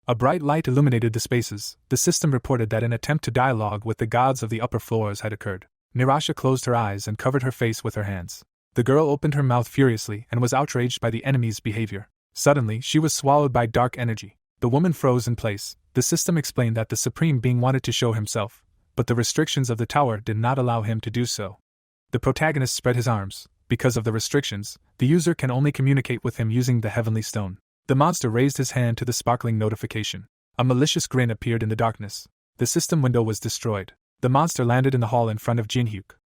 A bright light illuminated the spaces. The system reported that an attempt to dialogue with the gods of the upper floors had occurred. Nirasha closed her eyes and covered her face with her hands. The girl opened her mouth furiously and was outraged by the enemy's behavior. Suddenly, she was swallowed by dark energy. The woman froze in place. The system explained that the Supreme Being wanted to show himself, but the restrictions of the tower did not allow him to do so. The protagonist spread his arms. Because of the restrictions, the user can only communicate with him using the heavenly stone. The monster raised his hand to the sparkling notification. A malicious grin appeared in the darkness. The system window was destroyed. The monster landed in the hall in front of Jin-hyuk.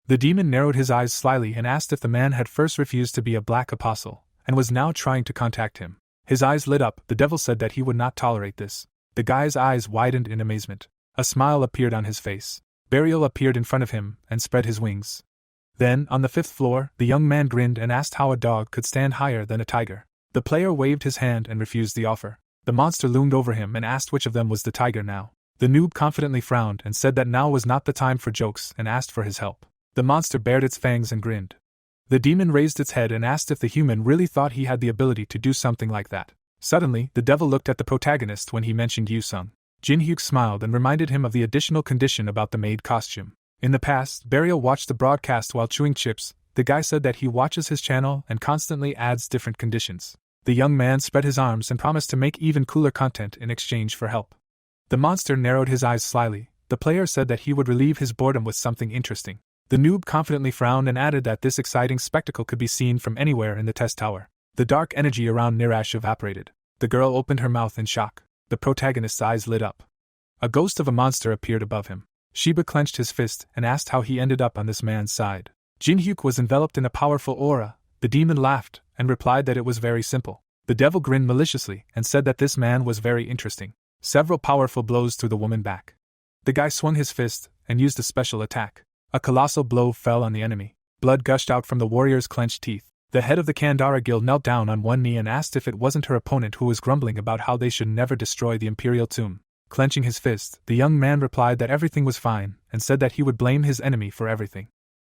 The demon narrowed his eyes slyly and asked if the man had first refused to be a black apostle, and was now trying to contact him. His eyes lit up. The devil said that he would not tolerate this. The guy's eyes widened in amazement. A smile appeared on his face. Burial appeared in front of him and spread his wings. Then, on the 5th floor, the young man grinned and asked how a dog could stand higher than a tiger. The player waved his hand and refused the offer. The monster loomed over him and asked which of them was the tiger now. The noob confidently frowned and said that now was not the time for jokes and asked for his help. The monster bared its fangs and grinned. The demon raised its head and asked if the human really thought he had the ability to do something like that. Suddenly, the devil looked at the protagonist when he mentioned Yu-sung. Jin-hyuk smiled and reminded him of the additional condition about the maid costume. In the past, Burial watched the broadcast while chewing chips. The guy said that he watches his channel and constantly adds different conditions. The young man spread his arms and promised to make even cooler content in exchange for help. The monster narrowed his eyes slyly. The player said that he would relieve his boredom with something interesting. The noob confidently frowned and added that this exciting spectacle could be seen from anywhere in the test tower. The dark energy around Nirash evaporated. The girl opened her mouth in shock. The protagonist's eyes lit up. A ghost of a monster appeared above him. Shiba clenched his fist and asked how he ended up on this man's side. Jin-hyuk was enveloped in a powerful aura. The demon laughed and replied that it was very simple. The devil grinned maliciously and said that this man was very interesting. Several powerful blows threw the woman back. The guy swung his fist and used a special attack. A colossal blow fell on the enemy. Blood gushed out from the warrior's clenched teeth. The head of the Kandara guild knelt down on one knee and asked if it wasn't her opponent who was grumbling about how they should never destroy the imperial tomb. Clenching his fist, the young man replied that everything was fine and said that he would blame his enemy for everything.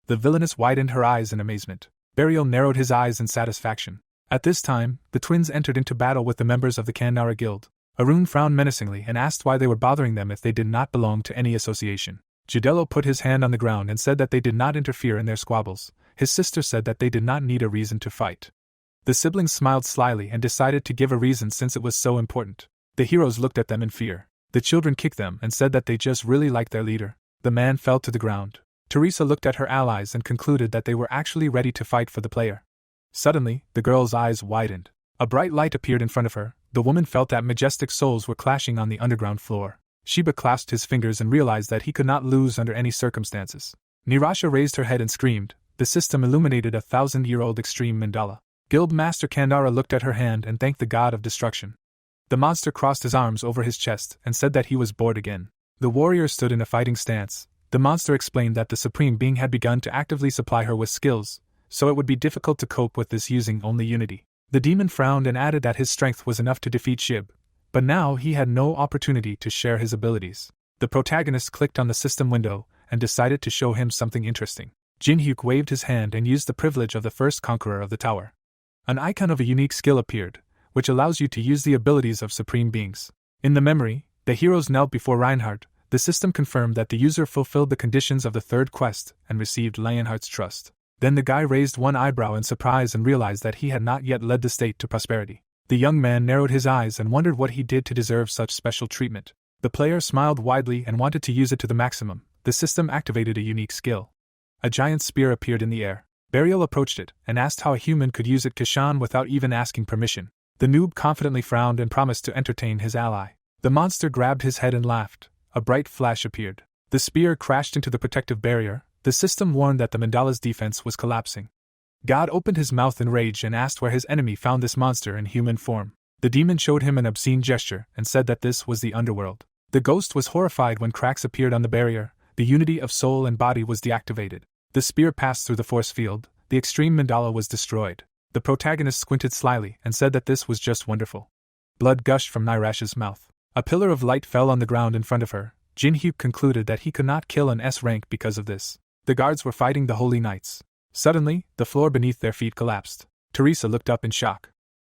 The villainess widened her eyes in amazement. Burial narrowed his eyes in satisfaction. At this time, the twins entered into battle with the members of the Kandara guild. Arun frowned menacingly and asked why they were bothering them if they did not belong to any association. Judello put his hand on the ground and said that they did not interfere in their squabbles. His sister said that they did not need a reason to fight. The siblings smiled slyly and decided to give a reason since it was so important. The heroes looked at them in fear. The children kicked them and said that they just really liked their leader. The man fell to the ground. Teresa looked at her allies and concluded that they were actually ready to fight for the player. Suddenly, the girl's eyes widened. A bright light appeared in front of her. The woman felt that majestic souls were clashing on the underground floor. Shiba clasped his fingers and realized that he could not lose under any circumstances. Nirasha raised her head and screamed. The system illuminated a 1,000-year-old extreme mandala. Guild Master Kandara looked at her hand and thanked the god of destruction. The monster crossed his arms over his chest and said that he was bored again. The warrior stood in a fighting stance. The monster explained that the Supreme Being had begun to actively supply her with skills, so it would be difficult to cope with this using only unity. The demon frowned and added that his strength was enough to defeat Shib, but now he had no opportunity to share his abilities. The protagonist clicked on the system window and decided to show him something interesting. Jin-hyuk waved his hand and used the privilege of the first conqueror of the tower. An icon of a unique skill appeared, which allows you to use the abilities of supreme beings. In the memory, the heroes knelt before Reinhardt. The system confirmed that the user fulfilled the conditions of the third quest and received Lionheart's trust. Then the guy raised one eyebrow in surprise and realized that he had not yet led the state to prosperity. The young man narrowed his eyes and wondered what he did to deserve such special treatment. The player smiled widely and wanted to use it to the maximum. The system activated a unique skill. A giant spear appeared in the air. Burial approached it and asked how a human could use it Kishan without even asking permission. The noob confidently frowned and promised to entertain his ally. The monster grabbed his head and laughed. A bright flash appeared. The spear crashed into the protective barrier. The system warned that the mandala's defense was collapsing. God opened his mouth in rage and asked where his enemy found this monster in human form. The demon showed him an obscene gesture and said that this was the underworld. The ghost was horrified when cracks appeared on the barrier. The unity of soul and body was deactivated. The spear passed through the force field. The extreme mandala was destroyed. The protagonist squinted slyly and said that this was just wonderful. Blood gushed from Nirash's mouth. A pillar of light fell on the ground in front of her. Jin-hyuk concluded that he could not kill an S rank because of this. The guards were fighting the holy knights. Suddenly, the floor beneath their feet collapsed. Teresa looked up in shock.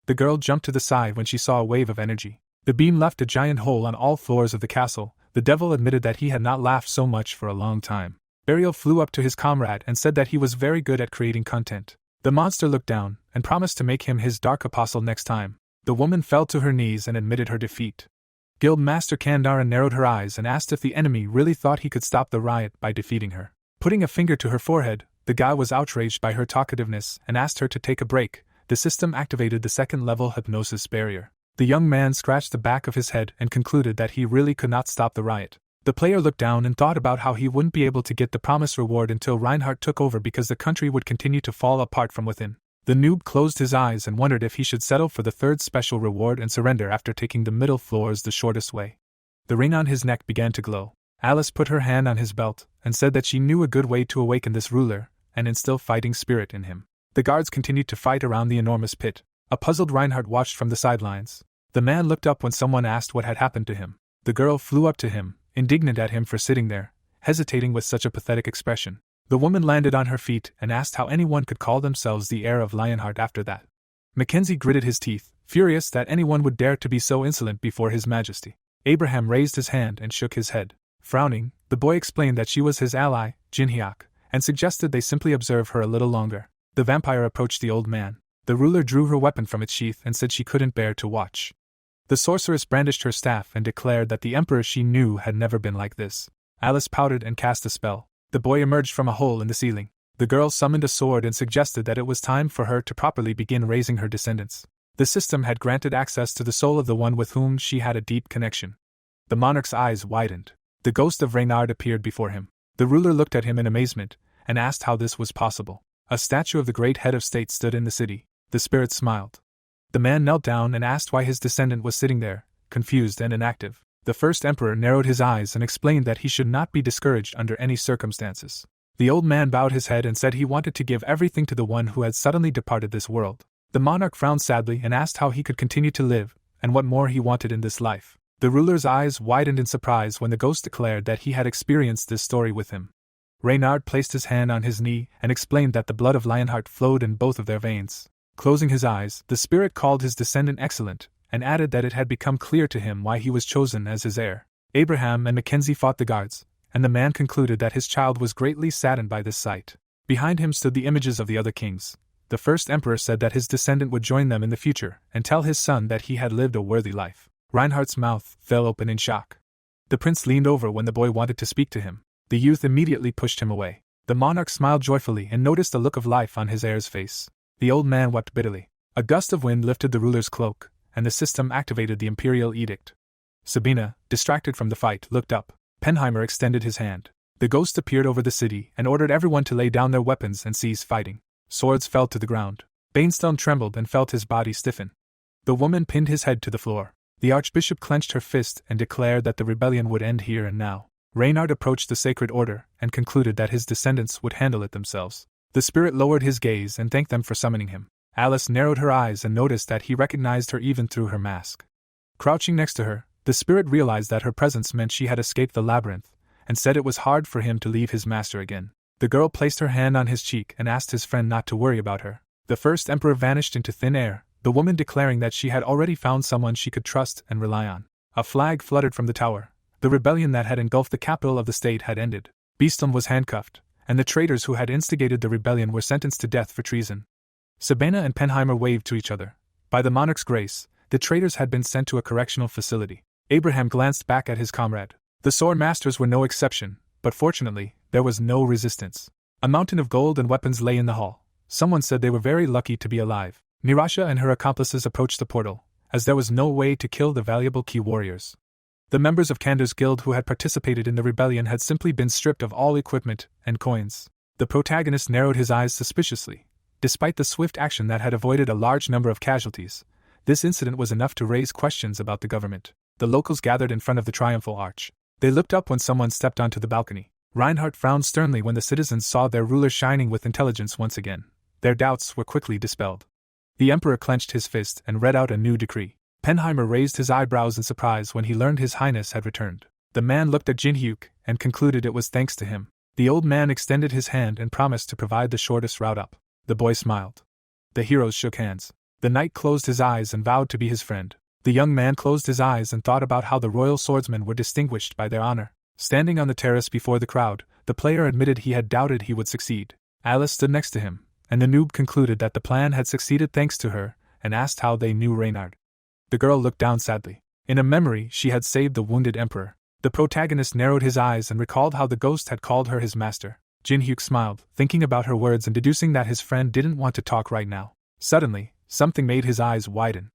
The girl jumped to the side when she saw a wave of energy. The beam left a giant hole on all floors of the castle. The devil admitted that he had not laughed so much for a long time. Burial flew up to his comrade and said that he was very good at creating content. The monster looked down and promised to make him his dark apostle next time. The woman fell to her knees and admitted her defeat. Guild Master Kandara narrowed her eyes and asked if the enemy really thought he could stop the riot by defeating her. Putting a finger to her forehead, the guy was outraged by her talkativeness and asked her to take a break. The system activated the second-level hypnosis barrier. The young man scratched the back of his head and concluded that he really could not stop the riot. The player looked down and thought about how he wouldn't be able to get the promised reward until Reinhardt took over because the country would continue to fall apart from within. The noob closed his eyes and wondered if he should settle for the third special reward and surrender after taking the middle floors the shortest way. The ring on his neck began to glow. Alice put her hand on his belt and said that she knew a good way to awaken this ruler and instill fighting spirit in him. The guards continued to fight around the enormous pit. A puzzled Reinhardt watched from the sidelines. The man looked up when someone asked what had happened to him. The girl flew up to him, indignant at him for sitting there, hesitating with such a pathetic expression. The woman landed on her feet and asked how anyone could call themselves the heir of Lionheart after that. Mackenzie gritted his teeth, furious that anyone would dare to be so insolent before His Majesty. Abraham raised his hand and shook his head. Frowning, the boy explained that she was his ally, Jinhyuk, and suggested they simply observe her a little longer. The vampire approached the old man. The ruler drew her weapon from its sheath and said she couldn't bear to watch. The sorceress brandished her staff and declared that the emperor she knew had never been like this. Alice pouted and cast a spell. The boy emerged from a hole in the ceiling. The girl summoned a sword and suggested that it was time for her to properly begin raising her descendants. The system had granted access to the soul of the one with whom she had a deep connection. The monarch's eyes widened. The ghost of Reynard appeared before him. The ruler looked at him in amazement and asked how this was possible. A statue of the great head of state stood in the city. The spirit smiled. The man knelt down and asked why his descendant was sitting there, confused and inactive. The first emperor narrowed his eyes and explained that he should not be discouraged under any circumstances. The old man bowed his head and said he wanted to give everything to the one who had suddenly departed this world. The monarch frowned sadly and asked how he could continue to live, and what more he wanted in this life. The ruler's eyes widened in surprise when the ghost declared that he had experienced this story with him. Reynard placed his hand on his knee and explained that the blood of Lionheart flowed in both of their veins. Closing his eyes, the spirit called his descendant excellent, and added that it had become clear to him why he was chosen as his heir. Abraham and Mackenzie fought the guards, and the man concluded that his child was greatly saddened by this sight. Behind him stood the images of the other kings. The first emperor said that his descendant would join them in the future and tell his son that he had lived a worthy life. Reinhardt's mouth fell open in shock. The prince leaned over when the boy wanted to speak to him. The youth immediately pushed him away. The monarch smiled joyfully and noticed a look of life on his heir's face. The old man wept bitterly. A gust of wind lifted the ruler's cloak, and the system activated the imperial edict. Sabina, distracted from the fight, looked up. Penheimer extended his hand. The ghost appeared over the city and ordered everyone to lay down their weapons and cease fighting. Swords fell to the ground. Banestone trembled and felt his body stiffen. The woman pinned his head to the floor. The archbishop clenched her fist and declared that the rebellion would end here and now. Reynard approached the sacred order and concluded that his descendants would handle it themselves. The spirit lowered his gaze and thanked them for summoning him. Alice narrowed her eyes and noticed that he recognized her even through her mask. Crouching next to her, the spirit realized that her presence meant she had escaped the labyrinth, and said it was hard for him to leave his master again. The girl placed her hand on his cheek and asked his friend not to worry about her. The first emperor vanished into thin air, the woman declaring that she had already found someone she could trust and rely on. A flag fluttered from the tower. The rebellion that had engulfed the capital of the state had ended. Beeston was handcuffed, and the traitors who had instigated the rebellion were sentenced to death for treason. Sabina and Penheimer waved to each other. By the monarch's grace, the traitors had been sent to a correctional facility. Abraham glanced back at his comrade. The sword masters were no exception, but fortunately, there was no resistance. A mountain of gold and weapons lay in the hall. Someone said they were very lucky to be alive. Nirasha and her accomplices approached the portal, as there was no way to kill the valuable key warriors. The members of Kandar's guild who had participated in the rebellion had simply been stripped of all equipment and coins. The protagonist narrowed his eyes suspiciously. Despite the swift action that had avoided a large number of casualties, this incident was enough to raise questions about the government. The locals gathered in front of the triumphal arch. They looked up when someone stepped onto the balcony. Reinhardt frowned sternly when the citizens saw their ruler shining with intelligence once again. Their doubts were quickly dispelled. The emperor clenched his fist and read out a new decree. Penheimer raised his eyebrows in surprise when he learned His Highness had returned. The man looked at Jinhyuk and concluded it was thanks to him. The old man extended his hand and promised to provide the shortest route up. The boy smiled. The heroes shook hands. The knight closed his eyes and vowed to be his friend. The young man closed his eyes and thought about how the royal swordsmen were distinguished by their honor. Standing on the terrace before the crowd, the player admitted he had doubted he would succeed. Alice stood next to him, and the noob concluded that the plan had succeeded thanks to her, and asked how they knew Reynard. The girl looked down sadly. In a memory, she had saved the wounded emperor. The protagonist narrowed his eyes and recalled how the ghost had called her his master. Jinhyuk smiled, thinking about her words and deducing that his friend didn't want to talk right now. Suddenly, something made his eyes widen.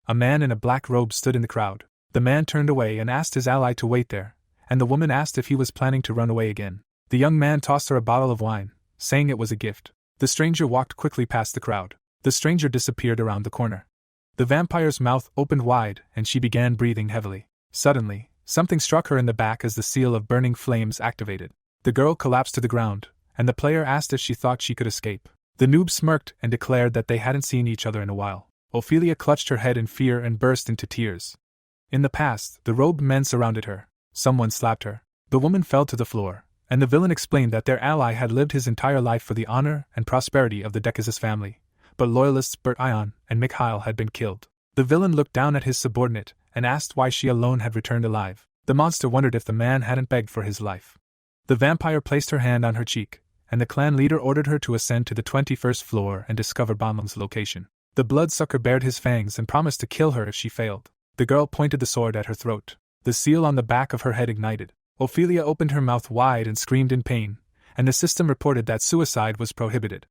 A man in a black robe stood in the crowd. The man turned away and asked his ally to wait there, and the woman asked if he was planning to run away again. The young man tossed her a bottle of wine, saying it was a gift. The stranger walked quickly past the crowd. The stranger disappeared around the corner. The vampire's mouth opened wide and she began breathing heavily. Suddenly, something struck her in the back as the seal of burning flames activated. The girl collapsed to the ground, and the player asked if she thought she could escape. The noob smirked and declared that they hadn't seen each other in a while. Ophelia clutched her head in fear and burst into tears. In the past, the robed men surrounded her. Someone slapped her. The woman fell to the floor, and the villain explained that their ally had lived his entire life for the honor and prosperity of the Decasus family, but loyalists Bert Ion and Mikhail had been killed. The villain looked down at his subordinate and asked why she alone had returned alive. The monster wondered if the man hadn't begged for his life. The vampire placed her hand on her cheek, and the clan leader ordered her to ascend to the 21st floor and discover Bomlung's location. The bloodsucker bared his fangs and promised to kill her if she failed. The girl pointed the sword at her throat. The seal on the back of her head ignited. Ophelia opened her mouth wide and screamed in pain, and the system reported that suicide was prohibited.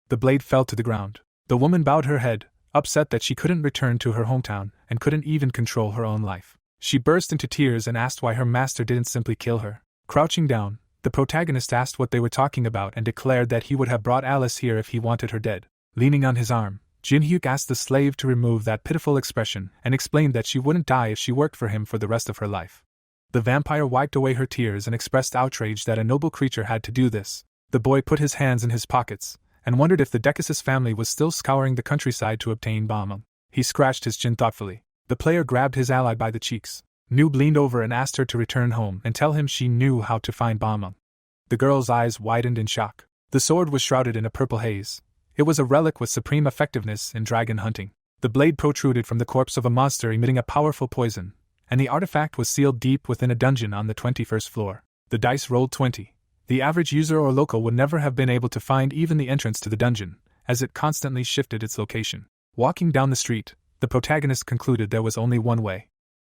The blade fell to the ground. The woman bowed her head, upset that she couldn't return to her hometown and couldn't even control her own life. She burst into tears and asked why her master didn't simply kill her. Crouching down, the protagonist asked what they were talking about and declared that he would have brought Alice here if he wanted her dead. Leaning on his arm, Jin-hyuk asked the slave to remove that pitiful expression and explained that she wouldn't die if she worked for him for the rest of her life. The vampire wiped away her tears and expressed outrage that a noble creature had to do this. The boy put his hands in his pockets and wondered if the Decasus family was still scouring the countryside to obtain Bomlung. He scratched his chin thoughtfully. The player grabbed his ally by the cheeks. Noob leaned over and asked her to return home and tell him she knew how to find Bomlung. The girl's eyes widened in shock. The sword was shrouded in a purple haze. It was a relic with supreme effectiveness in dragon hunting. The blade protruded from the corpse of a monster emitting a powerful poison, and the artifact was sealed deep within a dungeon on the 21st floor. The dice rolled 20. The average user or local would never have been able to find even the entrance to the dungeon, as it constantly shifted its location. Walking down the street, the protagonist concluded there was only one way.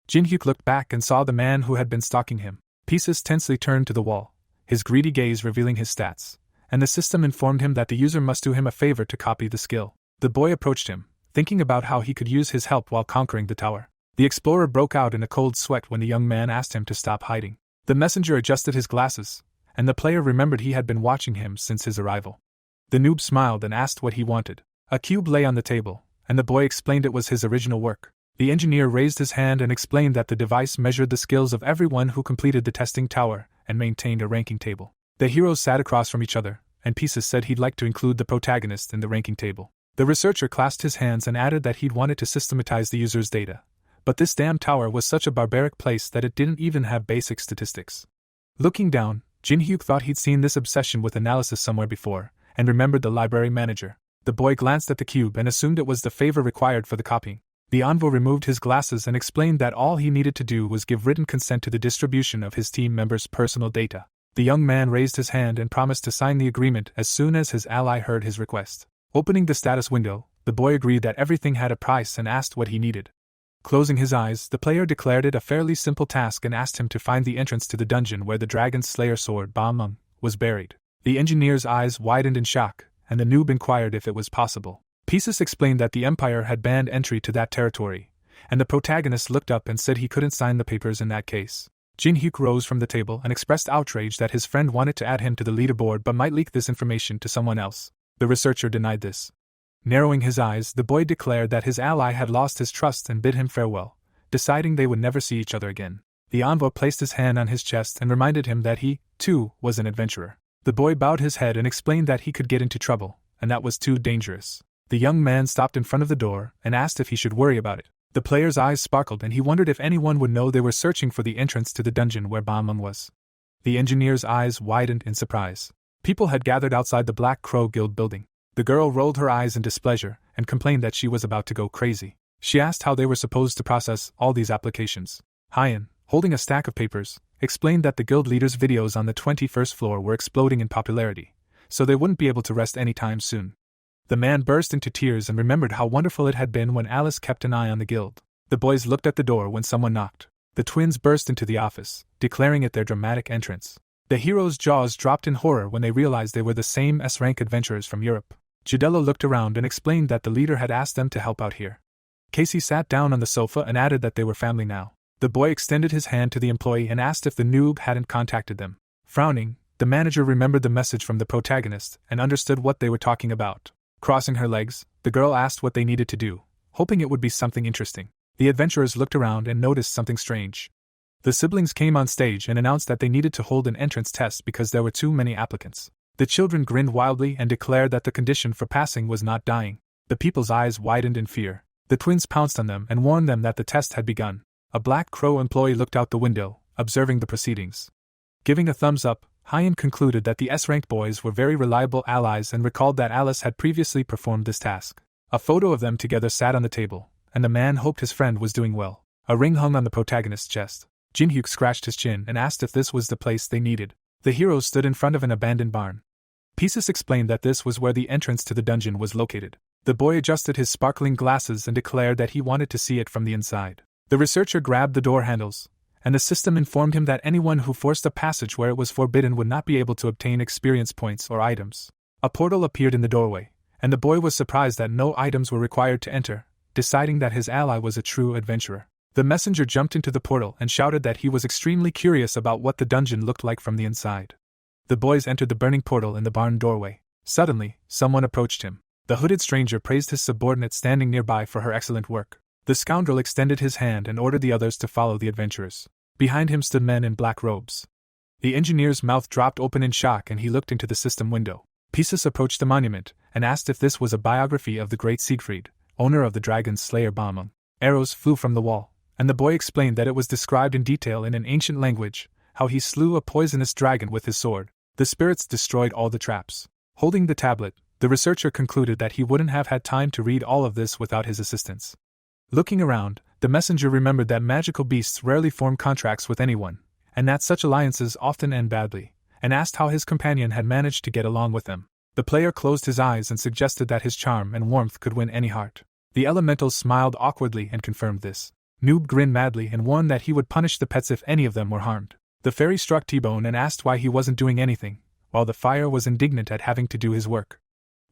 Jin-hyuk looked back and saw the man who had been stalking him. Pieces tensely turned to the wall, his greedy gaze revealing his stats, and the system informed him that the user must do him a favor to copy the skill. The boy approached him, thinking about how he could use his help while conquering the tower. The explorer broke out in a cold sweat when the young man asked him to stop hiding. The messenger adjusted his glasses, and the player remembered he had been watching him since his arrival. The noob smiled and asked what he wanted. A cube lay on the table, and the boy explained it was his original work. The engineer raised his hand and explained that the device measured the skills of everyone who completed the testing tower and maintained a ranking table. The heroes sat across from each other, and Pieces said he'd like to include the protagonist in the ranking table. The researcher clasped his hands and added that he'd wanted to systematize the user's data. But this damn tower was such a barbaric place that it didn't even have basic statistics. Looking down, Jin-hyuk thought he'd seen this obsession with analysis somewhere before, and remembered the library manager. The boy glanced at the cube and assumed it was the favor required for the copying. The envoy removed his glasses and explained that all he needed to do was give written consent to the distribution of his team members' personal data. The young man raised his hand and promised to sign the agreement as soon as his ally heard his request. Opening the status window, the boy agreed that everything had a price and asked what he needed. Closing his eyes, the player declared it a fairly simple task and asked him to find the entrance to the dungeon where the dragon slayer sword Bomlung was buried. The engineer's eyes widened in shock, and the noob inquired if it was possible. Pieces explained that the Empire had banned entry to that territory, and the protagonist looked up and said he couldn't sign the papers in that case. Jin-hyuk rose from the table and expressed outrage that his friend wanted to add him to the leaderboard but might leak this information to someone else. The researcher denied this. Narrowing his eyes, the boy declared that his ally had lost his trust and bid him farewell, deciding they would never see each other again. The envoy placed his hand on his chest and reminded him that he, too, was an adventurer. The boy bowed his head and explained that he could get into trouble, and that was too dangerous. The young man stopped in front of the door and asked if he should worry about it. The player's eyes sparkled and he wondered if anyone would know they were searching for the entrance to the dungeon where Bomlung was. The engineer's eyes widened in surprise. People had gathered outside the Black Crow Guild building. The girl rolled her eyes in displeasure and complained that she was about to go crazy. She asked how they were supposed to process all these applications. Hyan, holding a stack of papers, explained that the guild leader's videos on the 21st floor were exploding in popularity, so they wouldn't be able to rest anytime soon. The man burst into tears and remembered how wonderful it had been when Alice kept an eye on the guild. The boys looked at the door when someone knocked. The twins burst into the office, declaring it their dramatic entrance. The heroes' jaws dropped in horror when they realized they were the same S-rank adventurers from Europe. Giudello looked around and explained that the leader had asked them to help out here. Casey sat down on the sofa and added that they were family now. The boy extended his hand to the employee and asked if the noob hadn't contacted them. Frowning, the manager remembered the message from the protagonist and understood what they were talking about. Crossing her legs, the girl asked what they needed to do, hoping it would be something interesting. The adventurers looked around and noticed something strange. The siblings came on stage and announced that they needed to hold an entrance test because there were too many applicants. The children grinned wildly and declared that the condition for passing was not dying. The people's eyes widened in fear. The twins pounced on them and warned them that the test had begun. A Black Crow employee looked out the window, observing the proceedings. Giving a thumbs up, Hyun concluded that the S-rank boys were very reliable allies and recalled that Alice had previously performed this task. A photo of them together sat on the table, and the man hoped his friend was doing well. A ring hung on the protagonist's chest. Jin-hyuk scratched his chin and asked if this was the place they needed. The heroes stood in front of an abandoned barn. Pieces explained that this was where the entrance to the dungeon was located. The boy adjusted his sparkling glasses and declared that he wanted to see it from the inside. The researcher grabbed the door handles, and the system informed him that anyone who forced a passage where it was forbidden would not be able to obtain experience points or items. A portal appeared in the doorway, and the boy was surprised that no items were required to enter, deciding that his ally was a true adventurer. The messenger jumped into the portal and shouted that he was extremely curious about what the dungeon looked like from the inside. The boys entered the burning portal in the barn doorway. Suddenly, someone approached him. The hooded stranger praised his subordinate standing nearby for her excellent work. The scoundrel extended his hand and ordered the others to follow the adventurers. Behind him stood men in black robes. The engineer's mouth dropped open in shock and he looked into the system window. Pieces approached the monument and asked if this was a biography of the great Siegfried, owner of the dragon's slayer Balmung. Arrows flew from the wall, and the boy explained that it was described in detail in an ancient language, how he slew a poisonous dragon with his sword. The spirits destroyed all the traps. Holding the tablet, the researcher concluded that he wouldn't have had time to read all of this without his assistance. Looking around, the messenger remembered that magical beasts rarely form contracts with anyone, and that such alliances often end badly, and asked how his companion had managed to get along with them. The player closed his eyes and suggested that his charm and warmth could win any heart. The elementals smiled awkwardly and confirmed this. Noob grinned madly and warned that he would punish the pets if any of them were harmed. The fairy struck T-Bone and asked why he wasn't doing anything, while the fire was indignant at having to do his work.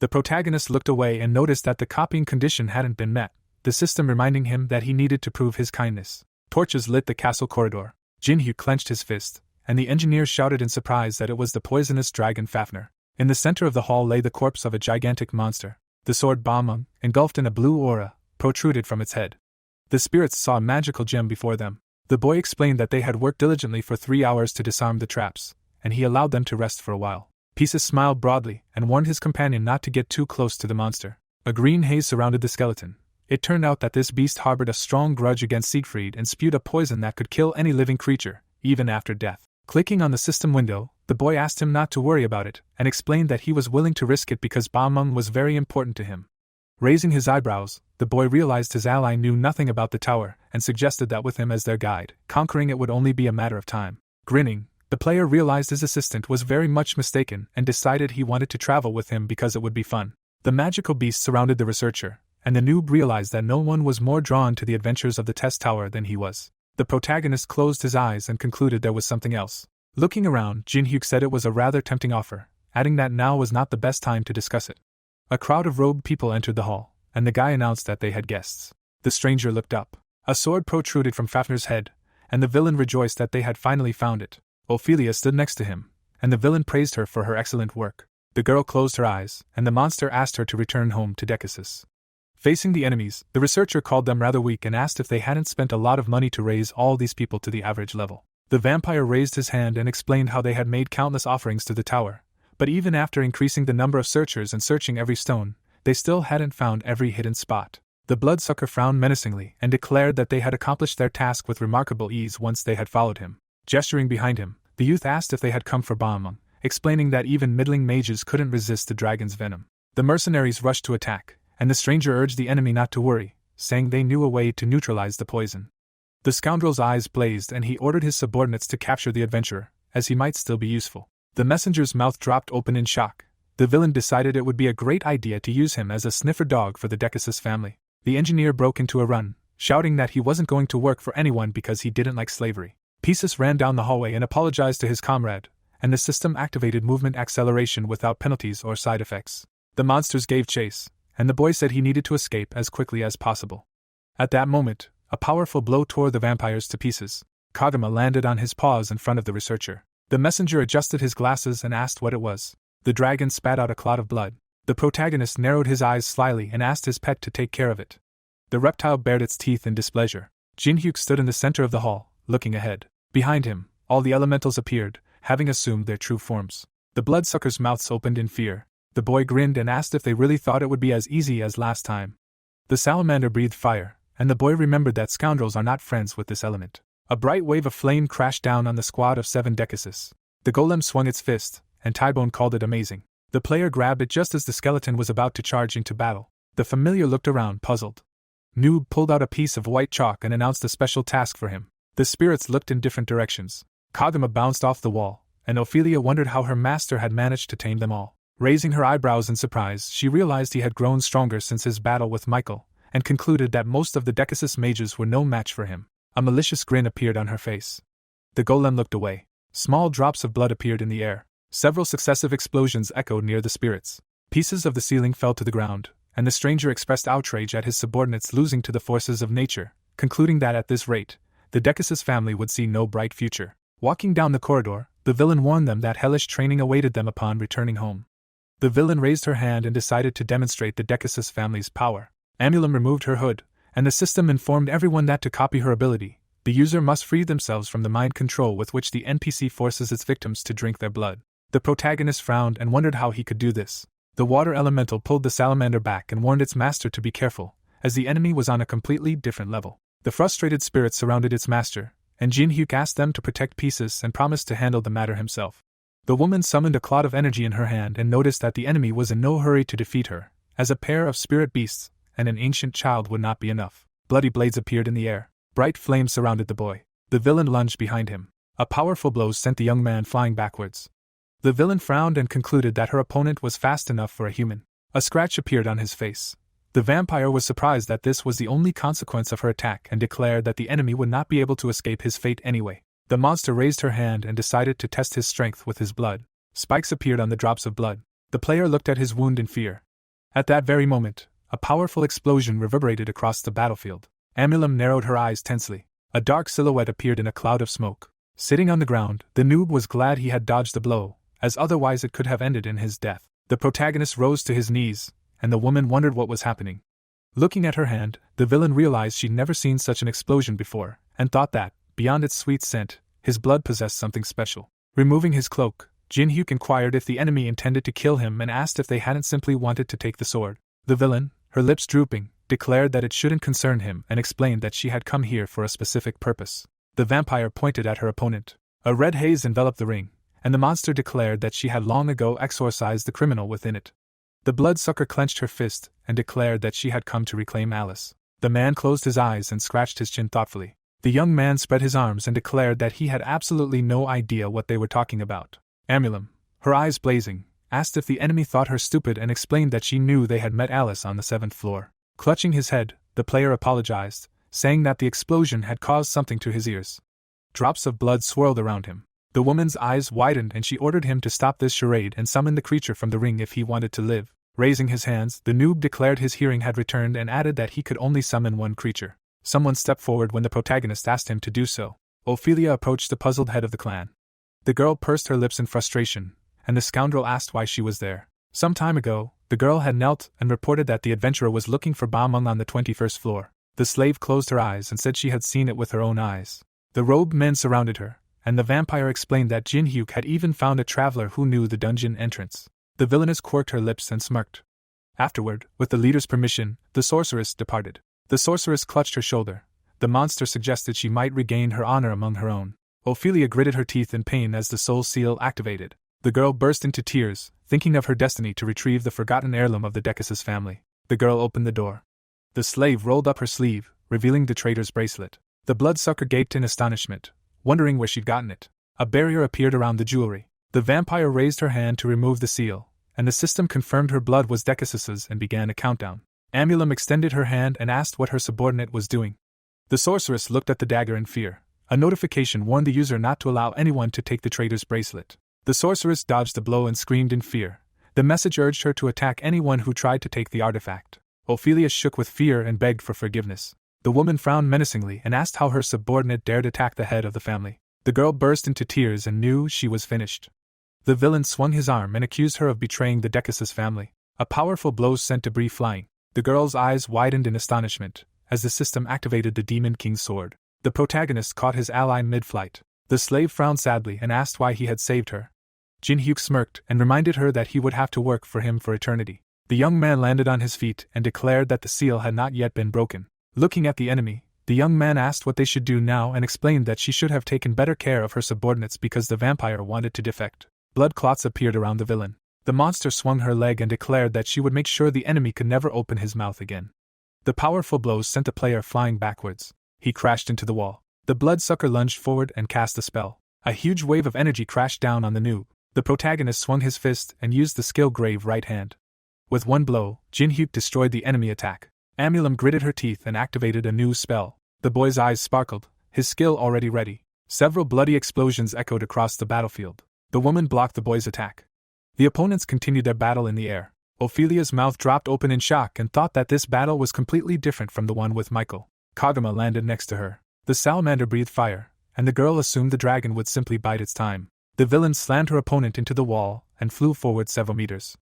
The protagonist looked away and noticed that the copying condition hadn't been met, the system reminding him that he needed to prove his kindness. Torches lit the castle corridor. Jin-hyuk clenched his fist, and the engineer shouted in surprise that it was the poisonous dragon Fafnir. In the center of the hall lay the corpse of a gigantic monster. The sword Balmung, engulfed in a blue aura, protruded from its head. The spirits saw a magical gem before them. The boy explained that they had worked diligently for 3 hours to disarm the traps, and he allowed them to rest for a while. Pieces smiled broadly and warned his companion not to get too close to the monster. A green haze surrounded the skeleton. It turned out that this beast harbored a strong grudge against Siegfried and spewed a poison that could kill any living creature, even after death. Clicking on the system window, the boy asked him not to worry about it, and explained that he was willing to risk it because Balmung was very important to him. Raising his eyebrows, the boy realized his ally knew nothing about the tower, and suggested that with him as their guide, conquering it would only be a matter of time. Grinning, the player realized his assistant was very much mistaken and decided he wanted to travel with him because it would be fun. The magical beast surrounded the researcher, and the noob realized that no one was more drawn to the adventures of the test tower than he was. The protagonist closed his eyes and concluded there was something else. Looking around, Jin-hyuk said it was a rather tempting offer, adding that now was not the best time to discuss it. A crowd of robed people entered the hall, and the guy announced that they had guests. The stranger looked up. A sword protruded from Fafnir's head, and the villain rejoiced that they had finally found it. Ophelia stood next to him, and the villain praised her for her excellent work. The girl closed her eyes, and the monster asked her to return home to Decasus. Facing the enemies, the researcher called them rather weak and asked if they hadn't spent a lot of money to raise all these people to the average level. The vampire raised his hand and explained how they had made countless offerings to the tower, but even after increasing the number of searchers and searching every stone, they still hadn't found every hidden spot. The bloodsucker frowned menacingly and declared that they had accomplished their task with remarkable ease once they had followed him. Gesturing behind him, the youth asked if they had come for Balmung, explaining that even middling mages couldn't resist the dragon's venom. The mercenaries rushed to attack, and the stranger urged the enemy not to worry, saying they knew a way to neutralize the poison. The scoundrel's eyes blazed and he ordered his subordinates to capture the adventurer, as he might still be useful. The messenger's mouth dropped open in shock. The villain decided it would be a great idea to use him as a sniffer dog for the Decasus family. The engineer broke into a run, shouting that he wasn't going to work for anyone because he didn't like slavery. Pieces ran down the hallway and apologized to his comrade, and the system activated movement acceleration without penalties or side effects. The monsters gave chase, and the boy said he needed to escape as quickly as possible. At that moment, a powerful blow tore the vampires to pieces. Kagama landed on his paws in front of the researcher. The messenger adjusted his glasses and asked what it was. The dragon spat out a clot of blood. The protagonist narrowed his eyes slyly and asked his pet to take care of it. The reptile bared its teeth in displeasure. Jin-hyuk stood in the center of the hall, looking ahead. Behind him, all the elementals appeared, having assumed their true forms. The bloodsuckers' mouths opened in fear. The boy grinned and asked if they really thought it would be as easy as last time. The salamander breathed fire, and the boy remembered that scoundrels are not friends with this element. A bright wave of flame crashed down on the squad of 7 Decuses. The golem swung its fist, and Tybone called it amazing. The player grabbed it just as the skeleton was about to charge into battle. The familiar looked around, puzzled. Noob pulled out a piece of white chalk and announced a special task for him. The spirits looked in different directions. Kagama bounced off the wall, and Ophelia wondered how her master had managed to tame them all. Raising her eyebrows in surprise, she realized he had grown stronger since his battle with Michael, and concluded that most of the Decusus mages were no match for him. A malicious grin appeared on her face. The golem looked away. Small drops of blood appeared in the air. Several successive explosions echoed near the spirits. Pieces of the ceiling fell to the ground, and the stranger expressed outrage at his subordinates losing to the forces of nature, concluding that at this rate, the Decusus family would see no bright future. Walking down the corridor, the villain warned them that hellish training awaited them upon returning home. The villain raised her hand and decided to demonstrate the Decusus family's power. Amulam removed her hood, and the system informed everyone that to copy her ability, the user must free themselves from the mind control with which the NPC forces its victims to drink their blood. The protagonist frowned and wondered how he could do this. The water elemental pulled the salamander back and warned its master to be careful, as the enemy was on a completely different level. The frustrated spirits surrounded its master, and Jinhyuk asked them to protect Pieces and promised to handle the matter himself. The woman summoned a clot of energy in her hand and noticed that the enemy was in no hurry to defeat her, as a pair of spirit beasts and an ancient child would not be enough. Bloody blades appeared in the air. Bright flames surrounded the boy. The villain lunged behind him. A powerful blow sent the young man flying backwards. The villain frowned and concluded that her opponent was fast enough for a human. A scratch appeared on his face. The vampire was surprised that this was the only consequence of her attack and declared that the enemy would not be able to escape his fate anyway. The monster raised her hand and decided to test his strength with his blood. Spikes appeared on the drops of blood. The player looked at his wound in fear. At that very moment, a powerful explosion reverberated across the battlefield. Amulam narrowed her eyes tensely. A dark silhouette appeared in a cloud of smoke. Sitting on the ground, the noob was glad he had dodged the blow, as otherwise it could have ended in his death. The protagonist rose to his knees, and the woman wondered what was happening. Looking at her hand, the villain realized she'd never seen such an explosion before, and thought that, beyond its sweet scent, his blood possessed something special. Removing his cloak, Jinhyuk inquired if the enemy intended to kill him and asked if they hadn't simply wanted to take the sword. The villain, her lips drooping, declared that it shouldn't concern him and explained that she had come here for a specific purpose. The vampire pointed at her opponent. A red haze enveloped the ring, and the monster declared that she had long ago exorcised the criminal within it. The bloodsucker clenched her fist and declared that she had come to reclaim Alice. The man closed his eyes and scratched his chin thoughtfully. The young man spread his arms and declared that he had absolutely no idea what they were talking about. Amulam, her eyes blazing, asked if the enemy thought her stupid and explained that she knew they had met Alice on the 7th floor. Clutching his head, the player apologized, saying that the explosion had caused something to his ears. Drops of blood swirled around him. The woman's eyes widened and she ordered him to stop this charade and summon the creature from the ring if he wanted to live. Raising his hands, the noob declared his hearing had returned and added that he could only summon one creature. Someone stepped forward when the protagonist asked him to do so. Ophelia approached the puzzled head of the clan. The girl pursed her lips in frustration, and the scoundrel asked why she was there. Some time ago, the girl had knelt and reported that the adventurer was looking for Ba Meng on the 21st floor. The slave closed her eyes and said she had seen it with her own eyes. The robed men surrounded her, and the vampire explained that Jinhyuk had even found a traveler who knew the dungeon entrance. The villainess quirked her lips and smirked. Afterward, with the leader's permission, the sorceress departed. The sorceress clutched her shoulder. The monster suggested she might regain her honor among her own. Ophelia gritted her teeth in pain as the soul seal activated. The girl burst into tears, thinking of her destiny to retrieve the forgotten heirloom of the Decusus family. The girl opened the door. The slave rolled up her sleeve, revealing the traitor's bracelet. The bloodsucker gaped in astonishment, wondering where she'd gotten it. A barrier appeared around the jewelry. The vampire raised her hand to remove the seal, and the system confirmed her blood was Decusus's and began a countdown. Amulam extended her hand and asked what her subordinate was doing. The sorceress looked at the dagger in fear. A notification warned the user not to allow anyone to take the traitor's bracelet. The sorceress dodged the blow and screamed in fear. The message urged her to attack anyone who tried to take the artifact. Ophelia shook with fear and begged for forgiveness. The woman frowned menacingly and asked how her subordinate dared attack the head of the family. The girl burst into tears and knew she was finished. The villain swung his arm and accused her of betraying the Decusus family. A powerful blow sent debris flying. The girl's eyes widened in astonishment as the system activated the Demon King's sword. The protagonist caught his ally mid-flight. The slave frowned sadly and asked why he had saved her. Jinhyuk smirked and reminded her that he would have to work for him for eternity. The young man landed on his feet and declared that the seal had not yet been broken. Looking at the enemy, the young man asked what they should do now and explained that she should have taken better care of her subordinates because the vampire wanted to defect. Blood clots appeared around the villain. The monster swung her leg and declared that she would make sure the enemy could never open his mouth again. The powerful blows sent the player flying backwards. He crashed into the wall. The bloodsucker lunged forward and cast a spell. A huge wave of energy crashed down on the noob. The protagonist swung his fist and used the skill-grave right hand. With one blow, Jin-hyuk destroyed the enemy attack. Amulim gritted her teeth and activated a new spell. The boy's eyes sparkled, his skill already ready. Several bloody explosions echoed across the battlefield. The woman blocked the boy's attack. The opponents continued their battle in the air. Ophelia's mouth dropped open in shock and thought that this battle was completely different from the one with Michael. Kagama landed next to her. The salamander breathed fire, and the girl assumed the dragon would simply bide its time. The villain slammed her opponent into the wall and flew forward several meters.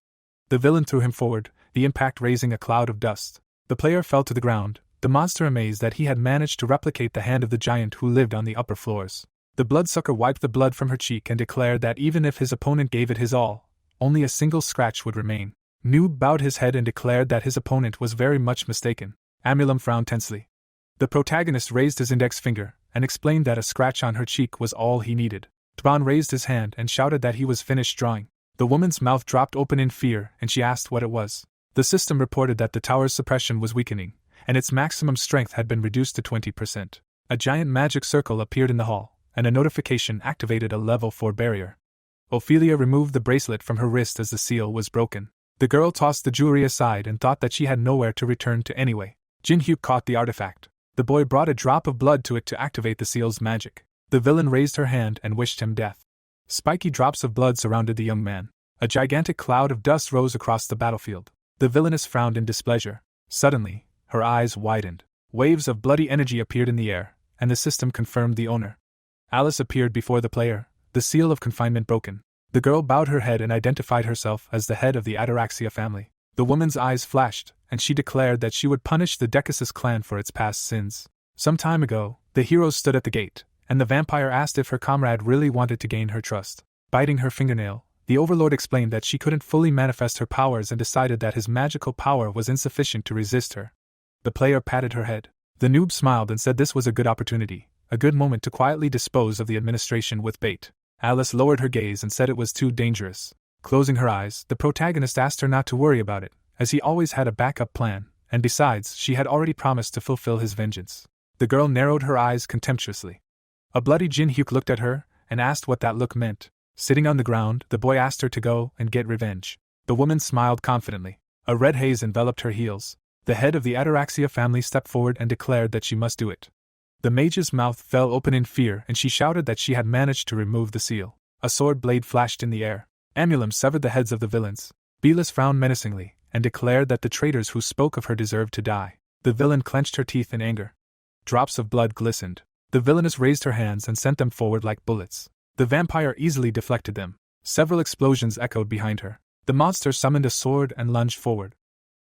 The villain threw him forward, the impact raising a cloud of dust. The player fell to the ground, the monster amazed that he had managed to replicate the hand of the giant who lived on the upper floors. The bloodsucker wiped the blood from her cheek and declared that even if his opponent gave it his all, only a single scratch would remain. Noob bowed his head and declared that his opponent was very much mistaken. Amulim frowned tensely. The protagonist raised his index finger and explained that a scratch on her cheek was all he needed. Tban raised his hand and shouted that he was finished drawing. The woman's mouth dropped open in fear and she asked what it was. The system reported that the tower's suppression was weakening, and its maximum strength had been reduced to 20%. A giant magic circle appeared in the hall, and a notification activated a level 4 barrier. Ophelia removed the bracelet from her wrist as the seal was broken. The girl tossed the jewelry aside and thought that she had nowhere to return to anyway. Jin-hyuk caught the artifact. The boy brought a drop of blood to it to activate the seal's magic. The villain raised her hand and wished him death. Spiky drops of blood surrounded the young man. A gigantic cloud of dust rose across the battlefield. The villainess frowned in displeasure. Suddenly, her eyes widened. Waves of bloody energy appeared in the air, and the system confirmed the owner. Alice appeared before the player, the seal of confinement broken. The girl bowed her head and identified herself as the head of the Ataraxia family. The woman's eyes flashed, and she declared that she would punish the Decasus clan for its past sins. Some time ago, the heroes stood at the gate, and the vampire asked if her comrade really wanted to gain her trust. Biting her fingernail, the overlord explained that she couldn't fully manifest her powers and decided that his magical power was insufficient to resist her. The player patted her head. The noob smiled and said this was a good opportunity, a good moment to quietly dispose of the administration with bait. Alice lowered her gaze and said it was too dangerous. Closing her eyes, the protagonist asked her not to worry about it, as he always had a backup plan, and besides, she had already promised to fulfill his vengeance. The girl narrowed her eyes contemptuously. A bloody Jin-hyuk looked at her and asked what that look meant. Sitting on the ground, the boy asked her to go and get revenge. The woman smiled confidently. A red haze enveloped her heels. The head of the Ataraxia family stepped forward and declared that she must do it. The mage's mouth fell open in fear and she shouted that she had managed to remove the seal. A sword blade flashed in the air. Amulim severed the heads of the villains. Belis frowned menacingly and declared that the traitors who spoke of her deserved to die. The villain clenched her teeth in anger. Drops of blood glistened. The villainess raised her hands and sent them forward like bullets. The vampire easily deflected them. Several explosions echoed behind her. The monster summoned a sword and lunged forward.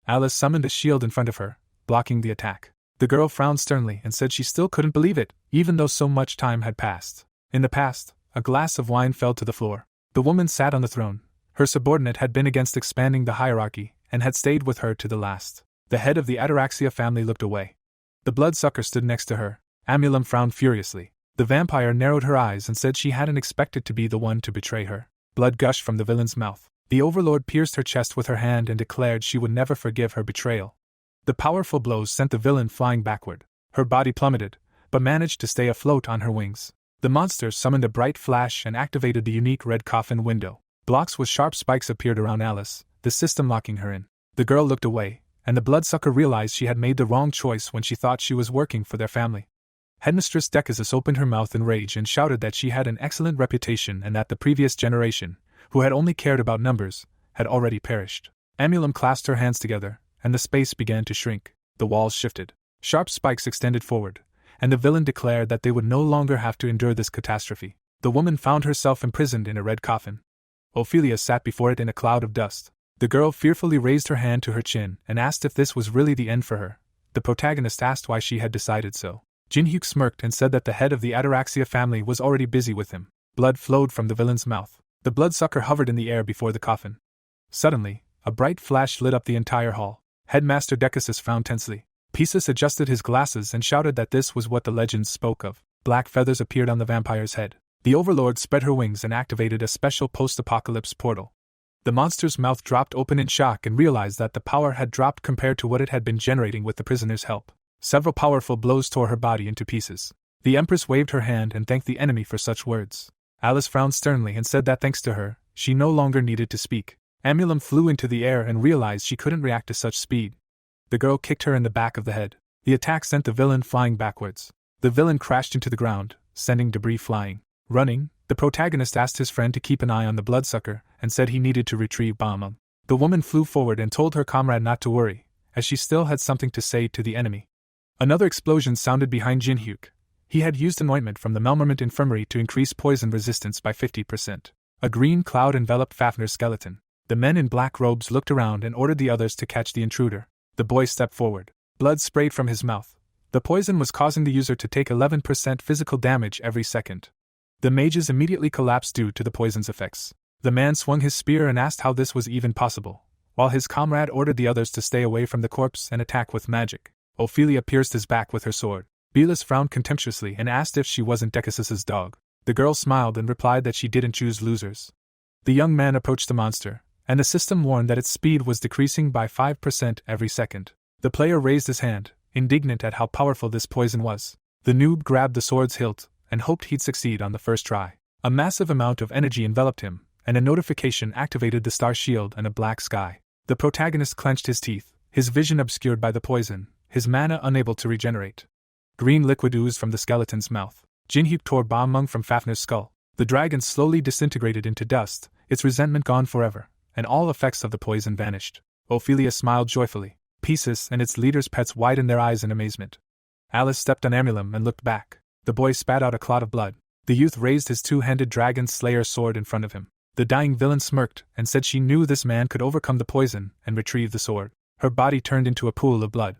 Alice summoned a shield in front of her, blocking the attack. The girl frowned sternly and said she still couldn't believe it, even though so much time had passed. In the past, a glass of wine fell to the floor. The woman sat on the throne. Her subordinate had been against expanding the hierarchy, and had stayed with her to the last. The head of the Ataraxia family looked away. The bloodsucker stood next to her. Amulim frowned furiously. The vampire narrowed her eyes and said she hadn't expected to be the one to betray her. Blood gushed from the villain's mouth. The overlord pierced her chest with her hand and declared she would never forgive her betrayal. The powerful blows sent the villain flying backward. Her body plummeted, but managed to stay afloat on her wings. The monster summoned a bright flash and activated the unique red coffin window. Blocks with sharp spikes appeared around Alice, the system locking her in. The girl looked away, and the bloodsucker realized she had made the wrong choice when she thought she was working for their family. Headmistress Decasus opened her mouth in rage and shouted that she had an excellent reputation and that the previous generation, who had only cared about numbers, had already perished. Amulim clasped her hands together, and the space began to shrink. The walls shifted. Sharp spikes extended forward, and the villain declared that they would no longer have to endure this catastrophe. The woman found herself imprisoned in a red coffin. Ophelia sat before it in a cloud of dust. The girl fearfully raised her hand to her chin and asked if this was really the end for her. The protagonist asked why she had decided so. Jin-hyuk smirked and said that the head of the Ataraxia family was already busy with him. Blood flowed from the villain's mouth. The bloodsucker hovered in the air before the coffin. Suddenly, a bright flash lit up the entire hall. Headmaster Decasus frowned tensely. Pieces adjusted his glasses and shouted that this was what the legends spoke of. Black feathers appeared on the vampire's head. The Overlord spread her wings and activated a special post-apocalypse portal. The monster's mouth dropped open in shock and realized that the power had dropped compared to what it had been generating with the prisoner's help. Several powerful blows tore her body into pieces. The Empress waved her hand and thanked the enemy for such words. Alice frowned sternly and said that thanks to her, she no longer needed to speak. Amulum flew into the air and realized she couldn't react to such speed. The girl kicked her in the back of the head. The attack sent the villain flying backwards. The villain crashed into the ground, sending debris flying. Running, the protagonist asked his friend to keep an eye on the bloodsucker and said he needed to retrieve Bamum. The woman flew forward and told her comrade not to worry, as she still had something to say to the enemy. Another explosion sounded behind Jinhyuk. He had used an ointment from the Melmerment Infirmary to increase poison resistance by 50%. A green cloud enveloped Fafner's skeleton. The men in black robes looked around and ordered the others to catch the intruder. The boy stepped forward. Blood sprayed from his mouth. The poison was causing the user to take 11% physical damage every second. The mages immediately collapsed due to the poison's effects. The man swung his spear and asked how this was even possible, while his comrade ordered the others to stay away from the corpse and attack with magic. Ophelia pierced his back with her sword. Belus frowned contemptuously and asked if she wasn't Decasus's dog. The girl smiled and replied that she didn't choose losers. The young man approached the monster, and the system warned that its speed was decreasing by 5% every second. The player raised his hand, indignant at how powerful this poison was. The noob grabbed the sword's hilt and hoped he'd succeed on the first try. A massive amount of energy enveloped him, and a notification activated the star shield and a black sky. The protagonist clenched his teeth, his vision obscured by the poison, his mana unable to regenerate. Green liquid oozed from the skeleton's mouth. Jinhyuk tore Bamung from Fafner's skull. The dragon slowly disintegrated into dust, its resentment gone forever, and all effects of the poison vanished. Ophelia smiled joyfully. Pieces and its leader's pets widened their eyes in amazement. Alice stepped on Amulum and looked back. The boy spat out a clot of blood. The youth raised his two-handed dragon slayer sword in front of him. The dying villain smirked and said she knew this man could overcome the poison and retrieve the sword. Her body turned into a pool of blood.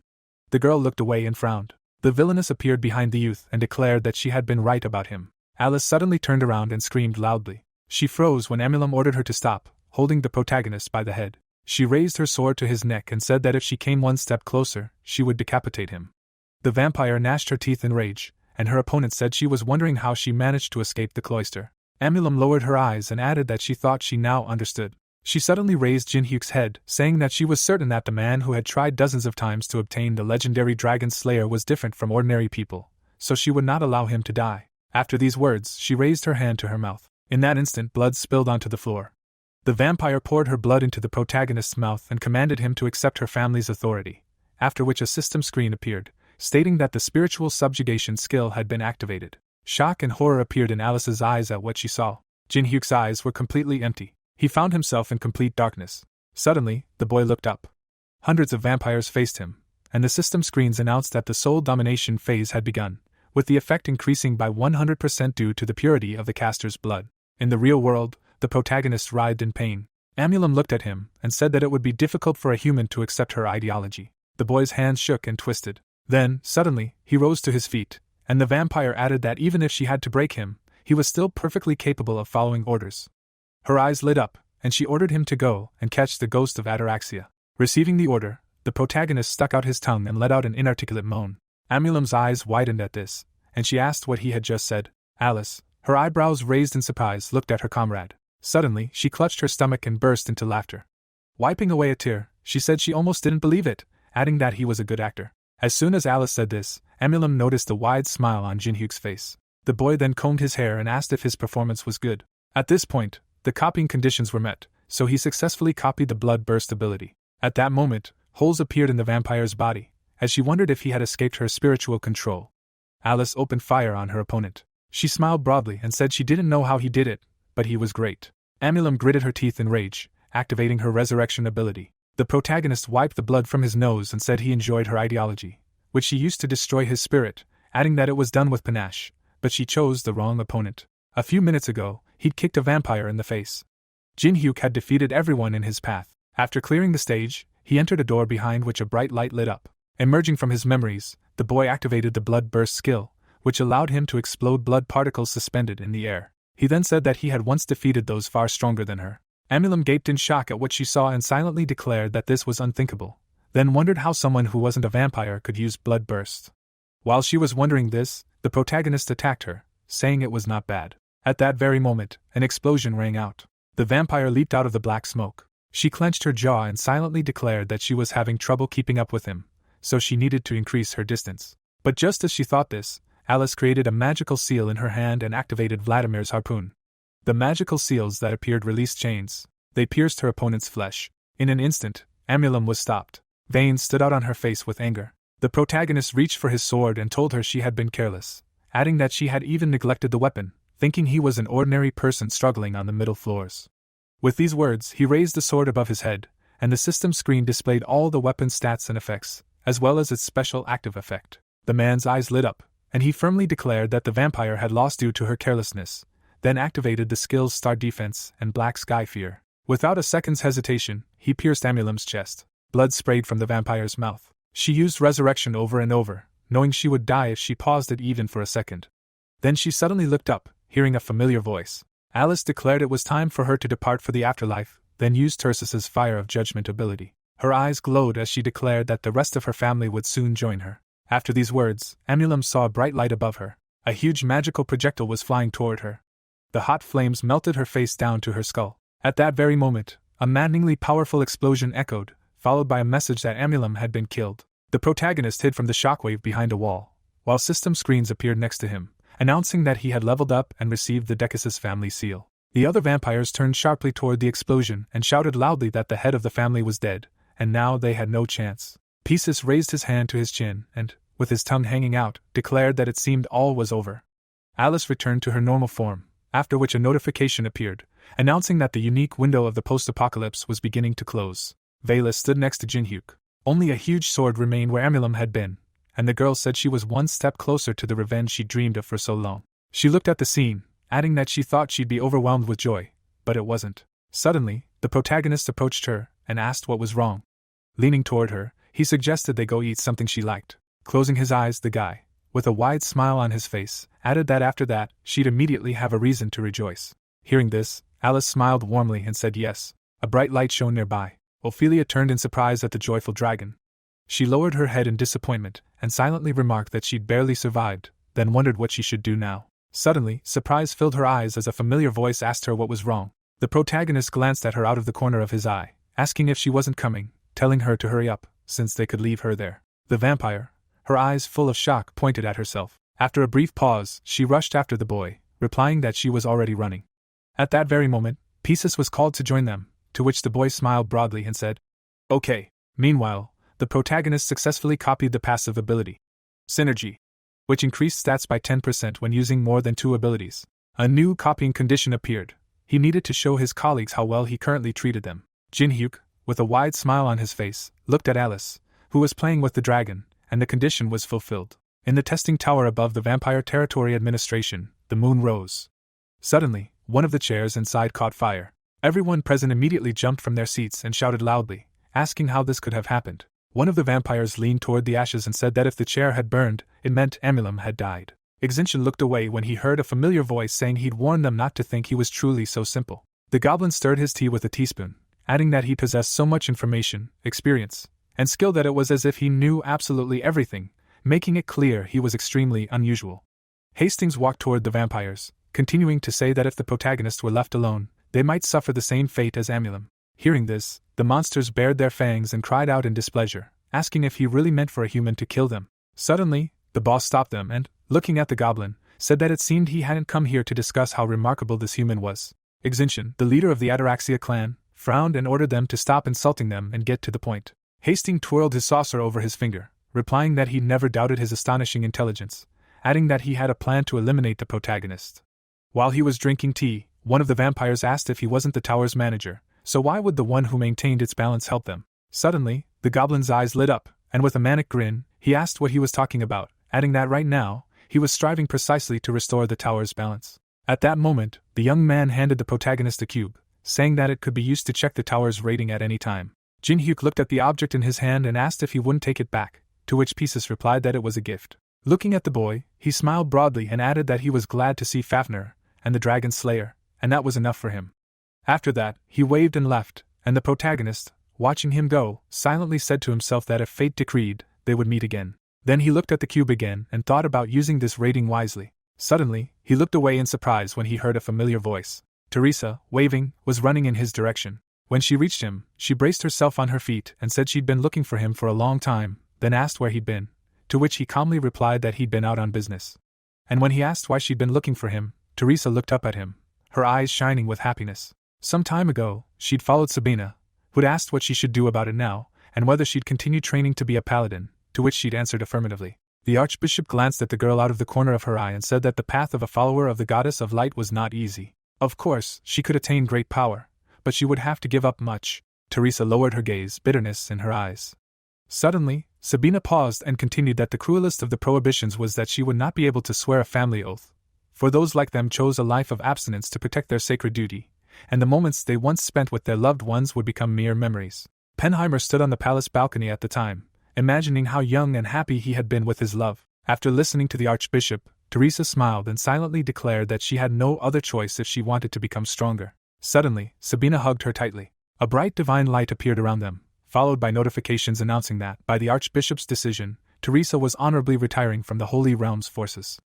The girl looked away and frowned. The villainess appeared behind the youth and declared that she had been right about him. Alice suddenly turned around and screamed loudly. She froze when Amulum ordered her to stop, holding the protagonist by the head. She raised her sword to his neck and said that if she came one step closer, she would decapitate him. The vampire gnashed her teeth in rage, and her opponent said she was wondering how she managed to escape the cloister. Amulum lowered her eyes and added that she thought she now understood. She suddenly raised Jinhyuk's head, saying that she was certain that the man who had tried dozens of times to obtain the legendary dragon slayer was different from ordinary people, so she would not allow him to die. After these words, she raised her hand to her mouth. In that instant, blood spilled onto the floor. The vampire poured her blood into the protagonist's mouth and commanded him to accept her family's authority, after which a system screen appeared, stating that the spiritual subjugation skill had been activated. Shock and horror appeared in Alice's eyes at what she saw. Jinhyuk's eyes were completely empty. He found himself in complete darkness. Suddenly, the boy looked up. Hundreds of vampires faced him, and the system screens announced that the soul domination phase had begun, with the effect increasing by 100% due to the purity of the caster's blood. In the real world, the protagonist writhed in pain. Amulum looked at him and said that it would be difficult for a human to accept her ideology. The boy's hands shook and twisted. Then, suddenly, he rose to his feet, and the vampire added that even if she had to break him, he was still perfectly capable of following orders. Her eyes lit up, and she ordered him to go and catch the ghost of Ataraxia. Receiving the order, the protagonist stuck out his tongue and let out an inarticulate moan. Amulum's eyes widened at this, and she asked what he had just said. Alice, her eyebrows raised in surprise, looked at her comrade. Suddenly, she clutched her stomach and burst into laughter. Wiping away a tear, she said she almost didn't believe it, adding that he was a good actor. As soon as Alice said this, Amulum noticed a wide smile on Jinhyuk's face. The boy then combed his hair and asked if his performance was good. At this point, the copying conditions were met, so he successfully copied the blood burst ability. At that moment, holes appeared in the vampire's body, as she wondered if he had escaped her spiritual control. Alice opened fire on her opponent. She smiled broadly and said she didn't know how he did it, but he was great. Amulum gritted her teeth in rage, activating her resurrection ability. The protagonist wiped the blood from his nose and said he enjoyed her ideology, which she used to destroy his spirit, adding that it was done with panache, but she chose the wrong opponent. A few minutes ago, he'd kicked a vampire in the face. Jinhyuk had defeated everyone in his path. After clearing the stage, he entered a door behind which a bright light lit up. Emerging from his memories, the boy activated the blood burst skill, which allowed him to explode blood particles suspended in the air. He then said that he had once defeated those far stronger than her. Amulum gaped in shock at what she saw and silently declared that this was unthinkable, then wondered how someone who wasn't a vampire could use blood bursts. While she was wondering this, the protagonist attacked her, saying it was not bad. At that very moment, an explosion rang out. The vampire leaped out of the black smoke. She clenched her jaw and silently declared that she was having trouble keeping up with him, so she needed to increase her distance. But just as she thought this, Alice created a magical seal in her hand and activated Vladimir's harpoon. The magical seals that appeared released chains. They pierced her opponent's flesh. In an instant, Amulim was stopped. Veins stood out on her face with anger. The protagonist reached for his sword and told her she had been careless, adding that she had even neglected the weapon, thinking he was an ordinary person struggling on the middle floors. With these words, he raised the sword above his head, and the system screen displayed all the weapon's stats and effects, as well as its special active effect. The man's eyes lit up, and he firmly declared that the vampire had lost due to her carelessness, then activated the skills Star Defense and Black Sky Fear. Without a second's hesitation, he pierced Amulim's chest. Blood sprayed from the vampire's mouth. She used resurrection over and over, knowing she would die if she paused it even for a second. Then she suddenly looked up, hearing a familiar voice. Alice declared it was time for her to depart for the afterlife, then used Tersus's Fire of Judgment ability. Her eyes glowed as she declared that the rest of her family would soon join her. After these words, Amulim saw a bright light above her. A huge magical projectile was flying toward her. The hot flames melted her face down to her skull. At that very moment, a maddeningly powerful explosion echoed, followed by a message that Amulim had been killed. The protagonist hid from the shockwave behind a wall, while system screens appeared next to him, announcing that he had leveled up and received the Decusus family seal. The other vampires turned sharply toward the explosion and shouted loudly that the head of the family was dead, and now they had no chance. Pisces raised his hand to his chin and, with his tongue hanging out, declared that it seemed all was over. Alice returned to her normal form, after which a notification appeared, announcing that the unique window of the post-apocalypse was beginning to close. Vela stood next to Jinhyuk. Only a huge sword remained where Amulim had been, and the girl said she was one step closer to the revenge she dreamed of for so long. She looked at the scene, adding that she thought she'd be overwhelmed with joy, but it wasn't. Suddenly, the protagonist approached her and asked what was wrong. Leaning toward her, he suggested they go eat something she liked. Closing his eyes, the guy, with a wide smile on his face, added that after that, she'd immediately have a reason to rejoice. Hearing this, Alice smiled warmly and said yes. A bright light shone nearby. Ophelia turned in surprise at the joyful dragon. She lowered her head in disappointment and silently remarked that she'd barely survived, then wondered what she should do now. Suddenly, surprise filled her eyes as a familiar voice asked her what was wrong. The protagonist glanced at her out of the corner of his eye, asking if she wasn't coming, telling her to hurry up, since they could leave her there. The vampire, her eyes full of shock, pointed at herself. After a brief pause, she rushed after the boy, replying that she was already running. At that very moment, Pisces was called to join them, to which the boy smiled broadly and said, "Okay." Meanwhile, the protagonist successfully copied the passive ability, Synergy, which increased stats by 10% when using more than 2 abilities. A new copying condition appeared. He needed to show his colleagues how well he currently treated them. Jinhyuk, with a wide smile on his face, looked at Alice, who was playing with the dragon, and the condition was fulfilled. In the testing tower above the Vampire Territory Administration, the moon rose. Suddenly, one of the chairs inside caught fire. Everyone present immediately jumped from their seats and shouted loudly, asking how this could have happened. One of the vampires leaned toward the ashes and said that if the chair had burned, it meant Amulim had died. Exinchen looked away when he heard a familiar voice saying he'd warned them not to think he was truly so simple. The goblin stirred his tea with a teaspoon, adding that he possessed so much information, experience, and skill that it was as if he knew absolutely everything, making it clear he was extremely unusual. Hastings walked toward the vampires, continuing to say that if the protagonists were left alone, they might suffer the same fate as Amulim. Hearing this, the monsters bared their fangs and cried out in displeasure, asking if he really meant for a human to kill them. Suddenly, the boss stopped them and, looking at the goblin, said that it seemed he hadn't come here to discuss how remarkable this human was. Exinchen, the leader of the Ataraxia clan, frowned and ordered them to stop insulting them and get to the point. Hastings twirled his saucer over his finger, replying that he'd never doubted his astonishing intelligence, adding that he had a plan to eliminate the protagonist. While he was drinking tea, one of the vampires asked if he wasn't the tower's manager, so why would the one who maintained its balance help them? Suddenly, the goblin's eyes lit up, and with a manic grin, he asked what he was talking about, adding that right now, he was striving precisely to restore the tower's balance. At that moment, the young man handed the protagonist a cube, saying that it could be used to check the tower's rating at any time. Jinhyuk looked at the object in his hand and asked if he wouldn't take it back, to which Pisces replied that it was a gift. Looking at the boy, he smiled broadly and added that he was glad to see Fafnir and the Dragon Slayer, and that was enough for him. After that, he waved and left, and the protagonist, watching him go, silently said to himself that if fate decreed, they would meet again. Then he looked at the cube again and thought about using this rating wisely. Suddenly, he looked away in surprise when he heard a familiar voice. Teresa, waving, was running in his direction. When she reached him, she braced herself on her feet and said she'd been looking for him for a long time, then asked where he'd been, to which he calmly replied that he'd been out on business. And when he asked why she'd been looking for him, Teresa looked up at him, her eyes shining with happiness. Some time ago, she'd followed Sabina, who'd asked what she should do about it now, and whether she'd continue training to be a paladin, to which she'd answered affirmatively. The Archbishop glanced at the girl out of the corner of her eye and said that the path of a follower of the Goddess of Light was not easy. Of course, she could attain great power, but she would have to give up much. Teresa lowered her gaze, bitterness in her eyes. Suddenly, Sabina paused and continued that the cruelest of the prohibitions was that she would not be able to swear a family oath, for those like them chose a life of abstinence to protect their sacred duty, and the moments they once spent with their loved ones would become mere memories. Penheimer stood on the palace balcony at the time, imagining how young and happy he had been with his love. After listening to the Archbishop, Teresa smiled and silently declared that she had no other choice if she wanted to become stronger. Suddenly, Sabina hugged her tightly. A bright divine light appeared around them, followed by notifications announcing that, by the Archbishop's decision, Teresa was honorably retiring from the Holy Realm's forces.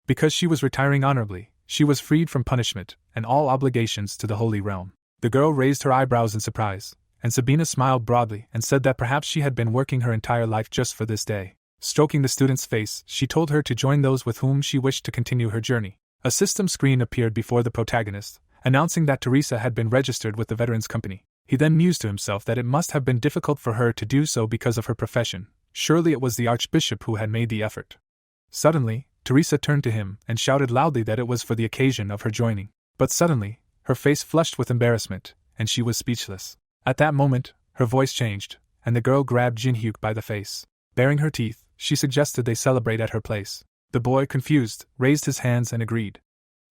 Because she was retiring honorably, she was freed from punishment and all obligations to the Holy Realm. The girl raised her eyebrows in surprise, and Sabina smiled broadly and said that perhaps she had been working her entire life just for this day. Stroking the student's face, she told her to join those with whom she wished to continue her journey. A system screen appeared before the protagonist, announcing that Teresa had been registered with the Veterans Company. He then mused to himself that it must have been difficult for her to do so because of her profession. Surely it was the Archbishop who had made the effort. Suddenly, Teresa turned to him and shouted loudly that it was for the occasion of her joining. But suddenly, her face flushed with embarrassment, and she was speechless. At that moment, her voice changed, and the girl grabbed Jin-hyuk by the face. Baring her teeth, she suggested they celebrate at her place. The boy, confused, raised his hands and agreed.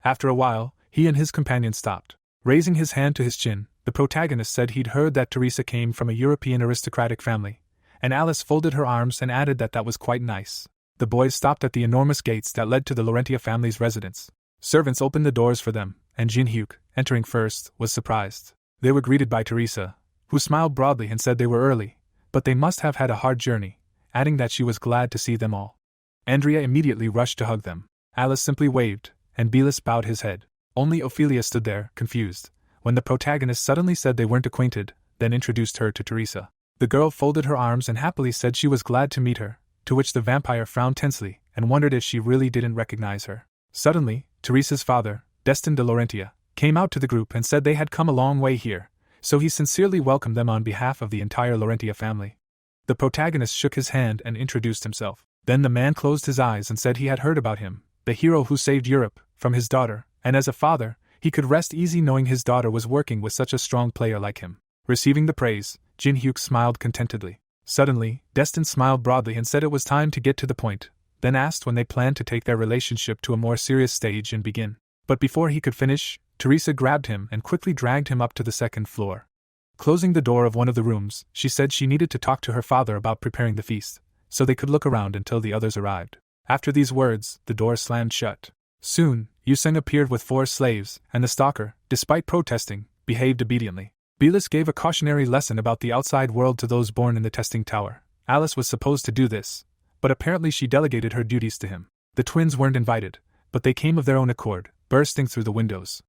After a while, he and his companion stopped. Raising his hand to his chin, the protagonist said he'd heard that Teresa came from a European aristocratic family, and Alice folded her arms and added that that was quite nice. The boys stopped at the enormous gates that led to the Laurentia family's residence. Servants opened the doors for them, and Jin-hyuk, entering first, was surprised. They were greeted by Teresa, who smiled broadly and said they were early, but they must have had a hard journey, adding that she was glad to see them all. Andrea immediately rushed to hug them. Alice simply waved, and Belis bowed his head. Only Ophelia stood there, confused, when the protagonist suddenly said they weren't acquainted, then introduced her to Teresa. The girl folded her arms and happily said she was glad to meet her, to which the vampire frowned tensely and wondered if she really didn't recognize her. Suddenly, Teresa's father, Destin de Laurentia, came out to the group and said they had come a long way here, so he sincerely welcomed them on behalf of the entire Laurentia family. The protagonist shook his hand and introduced himself. Then the man closed his eyes and said he had heard about him, the hero who saved Europe, from his daughter, and as a father, he could rest easy knowing his daughter was working with such a strong player like him. Receiving the praise, Jin-hyuk smiled contentedly. Suddenly, Destin smiled broadly and said it was time to get to the point, then asked when they planned to take their relationship to a more serious stage and begin. But before he could finish, Teresa grabbed him and quickly dragged him up to the second floor. Closing the door of one of the rooms, she said she needed to talk to her father about preparing the feast, so they could look around until the others arrived. After these words, the door slammed shut. Soon, Yuseng appeared with 4 slaves, and the stalker, despite protesting, behaved obediently. Belis gave a cautionary lesson about the outside world to those born in the testing tower. Alice was supposed to do this, but apparently she delegated her duties to him. The twins weren't invited, but they came of their own accord, bursting through the windows.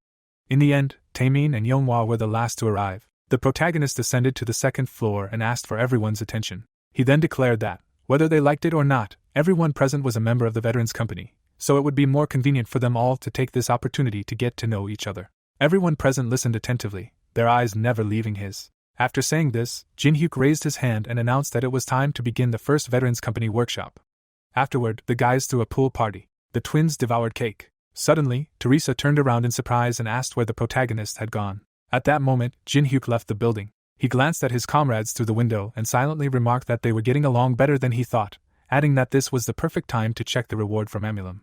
In the end, Taemin and Yeonhwa were the last to arrive. The protagonist ascended to the second floor and asked for everyone's attention. He then declared that, whether they liked it or not, everyone present was a member of the Veterans Company, so it would be more convenient for them all to take this opportunity to get to know each other. Everyone present listened attentively, their eyes never leaving his. After saying this, Jin-hyuk raised his hand and announced that it was time to begin the first Veterans Company workshop. Afterward, the guys threw a pool party. The twins devoured cake. Suddenly, Teresa turned around in surprise and asked where the protagonist had gone. At that moment, Jin-hyuk left the building. He glanced at his comrades through the window and silently remarked that they were getting along better than he thought, adding that this was the perfect time to check the reward from Emulim.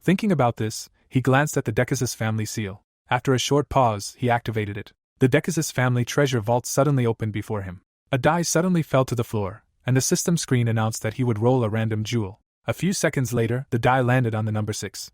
Thinking about this, he glanced at the Decasus family seal. After a short pause, he activated it. The Decasus family treasure vault suddenly opened before him. A die suddenly fell to the floor, and the system screen announced that he would roll a random jewel. A few seconds later, the die landed on the number 6.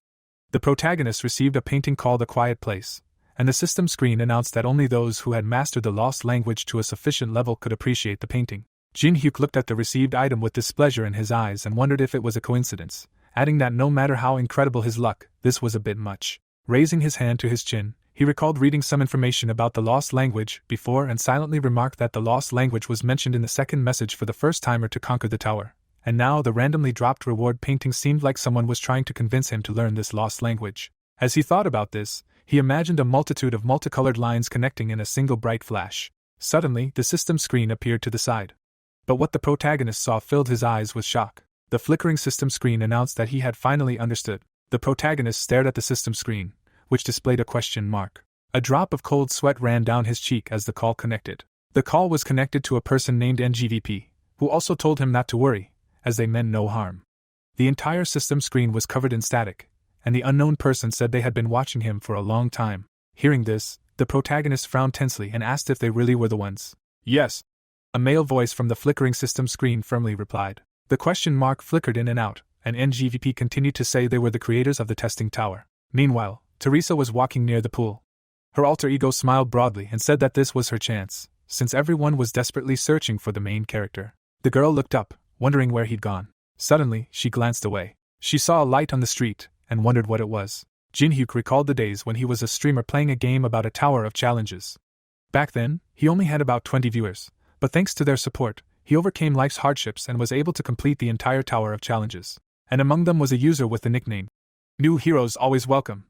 The protagonist received a painting called A Quiet Place, and the system screen announced that only those who had mastered the lost language to a sufficient level could appreciate the painting. Jin-hyuk looked at the received item with displeasure in his eyes and wondered if it was a coincidence, adding that no matter how incredible his luck, this was a bit much. Raising his hand to his chin, he recalled reading some information about the lost language before and silently remarked that the lost language was mentioned in the second message for the first timer to conquer the tower, and now the randomly dropped reward painting seemed like someone was trying to convince him to learn this lost language. As he thought about this, he imagined a multitude of multicolored lines connecting in a single bright flash. Suddenly, the system screen appeared to the side. But what the protagonist saw filled his eyes with shock. The flickering system screen announced that he had finally understood. The protagonist stared at the system screen, which displayed a question mark. A drop of cold sweat ran down his cheek as the call connected. The call was connected to a person named NGVP, who also told him not to worry, as they meant no harm. The entire system screen was covered in static, and the unknown person said they had been watching him for a long time. Hearing this, the protagonist frowned tensely and asked if they really were the ones. Yes. A male voice from the flickering system screen firmly replied. The question mark flickered in and out, and NGVP continued to say they were the creators of the testing tower. Meanwhile, Teresa was walking near the pool. Her alter ego smiled broadly and said that this was her chance, since everyone was desperately searching for the main character. The girl looked up, wondering where he'd gone. Suddenly, she glanced away. She saw a light on the street, and wondered what it was. Jin-hyuk recalled the days when he was a streamer playing a game about a tower of challenges. Back then, he only had about 20 viewers, but thanks to their support, he overcame life's hardships and was able to complete the entire tower of challenges. And among them was a user with the nickname, "New Heroes Always Welcome,"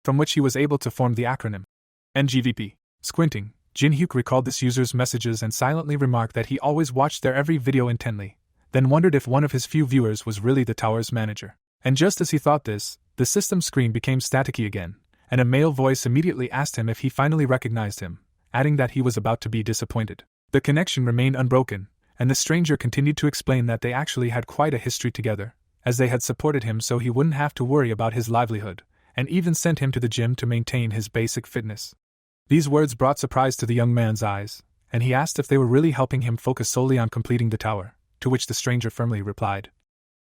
from which he was able to form the acronym NGVP. Squinting, Jin-hyuk recalled this user's messages and silently remarked that he always watched their every video intently, then wondered if one of his few viewers was really the tower's manager. And just as he thought this, the system screen became staticky again, and a male voice immediately asked him if he finally recognized him, adding that he was about to be disappointed. The connection remained unbroken, and the stranger continued to explain that they actually had quite a history together, as they had supported him so he wouldn't have to worry about his livelihood, and even sent him to the gym to maintain his basic fitness. These words brought surprise to the young man's eyes, and he asked if they were really helping him focus solely on completing the tower, to which the stranger firmly replied,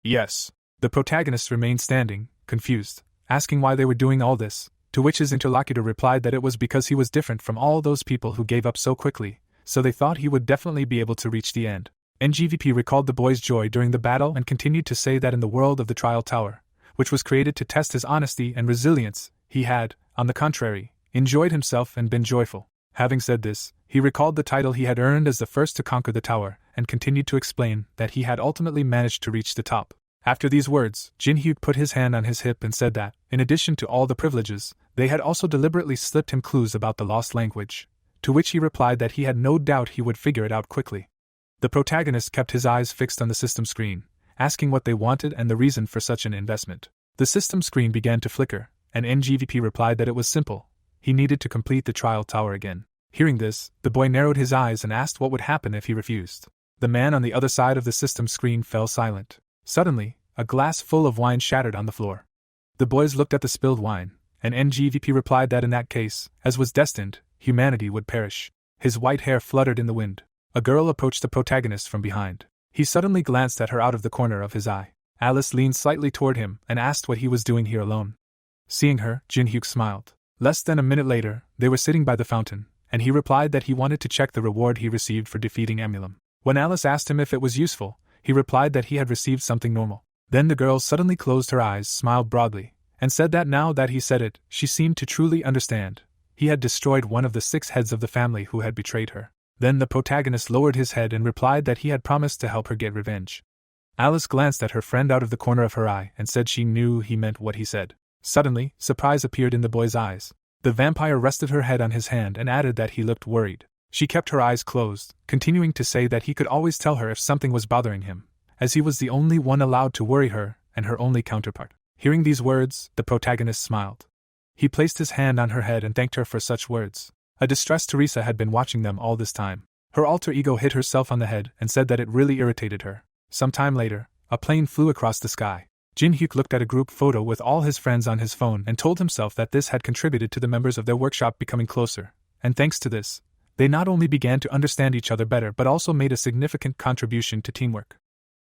"Yes." The protagonist remained standing, confused, asking why they were doing all this, to which his interlocutor replied that it was because he was different from all those people who gave up so quickly, so they thought he would definitely be able to reach the end. NGVP recalled the boy's joy during the battle and continued to say that in the world of the trial tower, which was created to test his honesty and resilience, he had, on the contrary, enjoyed himself and been joyful. Having said this, he recalled the title he had earned as the first to conquer the tower, and continued to explain that he had ultimately managed to reach the top. After these words, Jin-hyuk put his hand on his hip and said that, in addition to all the privileges, they had also deliberately slipped him clues about the lost language, to which he replied that he had no doubt he would figure it out quickly. The protagonist kept his eyes fixed on the system screen, asking what they wanted and the reason for such an investment. The system screen began to flicker, and NGVP replied that it was simple. He needed to complete the trial tower again. Hearing this, the boy narrowed his eyes and asked what would happen if he refused. The man on the other side of the system screen fell silent. Suddenly, a glass full of wine shattered on the floor. The boys looked at the spilled wine, and NGVP replied that in that case, as was destined, humanity would perish. His white hair fluttered in the wind. A girl approached the protagonist from behind. He suddenly glanced at her out of the corner of his eye. Alice leaned slightly toward him and asked what he was doing here alone. Seeing her, Jin-hyuk smiled. Less than a minute later, they were sitting by the fountain, and he replied that he wanted to check the reward he received for defeating Emulim. When Alice asked him if it was useful, he replied that he had received something normal. Then the girl suddenly closed her eyes, smiled broadly, and said that now that he said it, she seemed to truly understand. He had destroyed one of the 6 heads of the family who had betrayed her. Then the protagonist lowered his head and replied that he had promised to help her get revenge. Alice glanced at her friend out of the corner of her eye and said she knew he meant what he said. Suddenly, surprise appeared in the boy's eyes. The vampire rested her head on his hand and added that he looked worried. She kept her eyes closed, continuing to say that he could always tell her if something was bothering him, as he was the only one allowed to worry her, and her only counterpart. Hearing these words, the protagonist smiled. He placed his hand on her head and thanked her for such words. A distressed Teresa had been watching them all this time. Her alter ego hit herself on the head and said that it really irritated her. Some time later, a plane flew across the sky. Jin-hyuk looked at a group photo with all his friends on his phone and told himself that this had contributed to the members of their workshop becoming closer, and thanks to this, they not only began to understand each other better but also made a significant contribution to teamwork.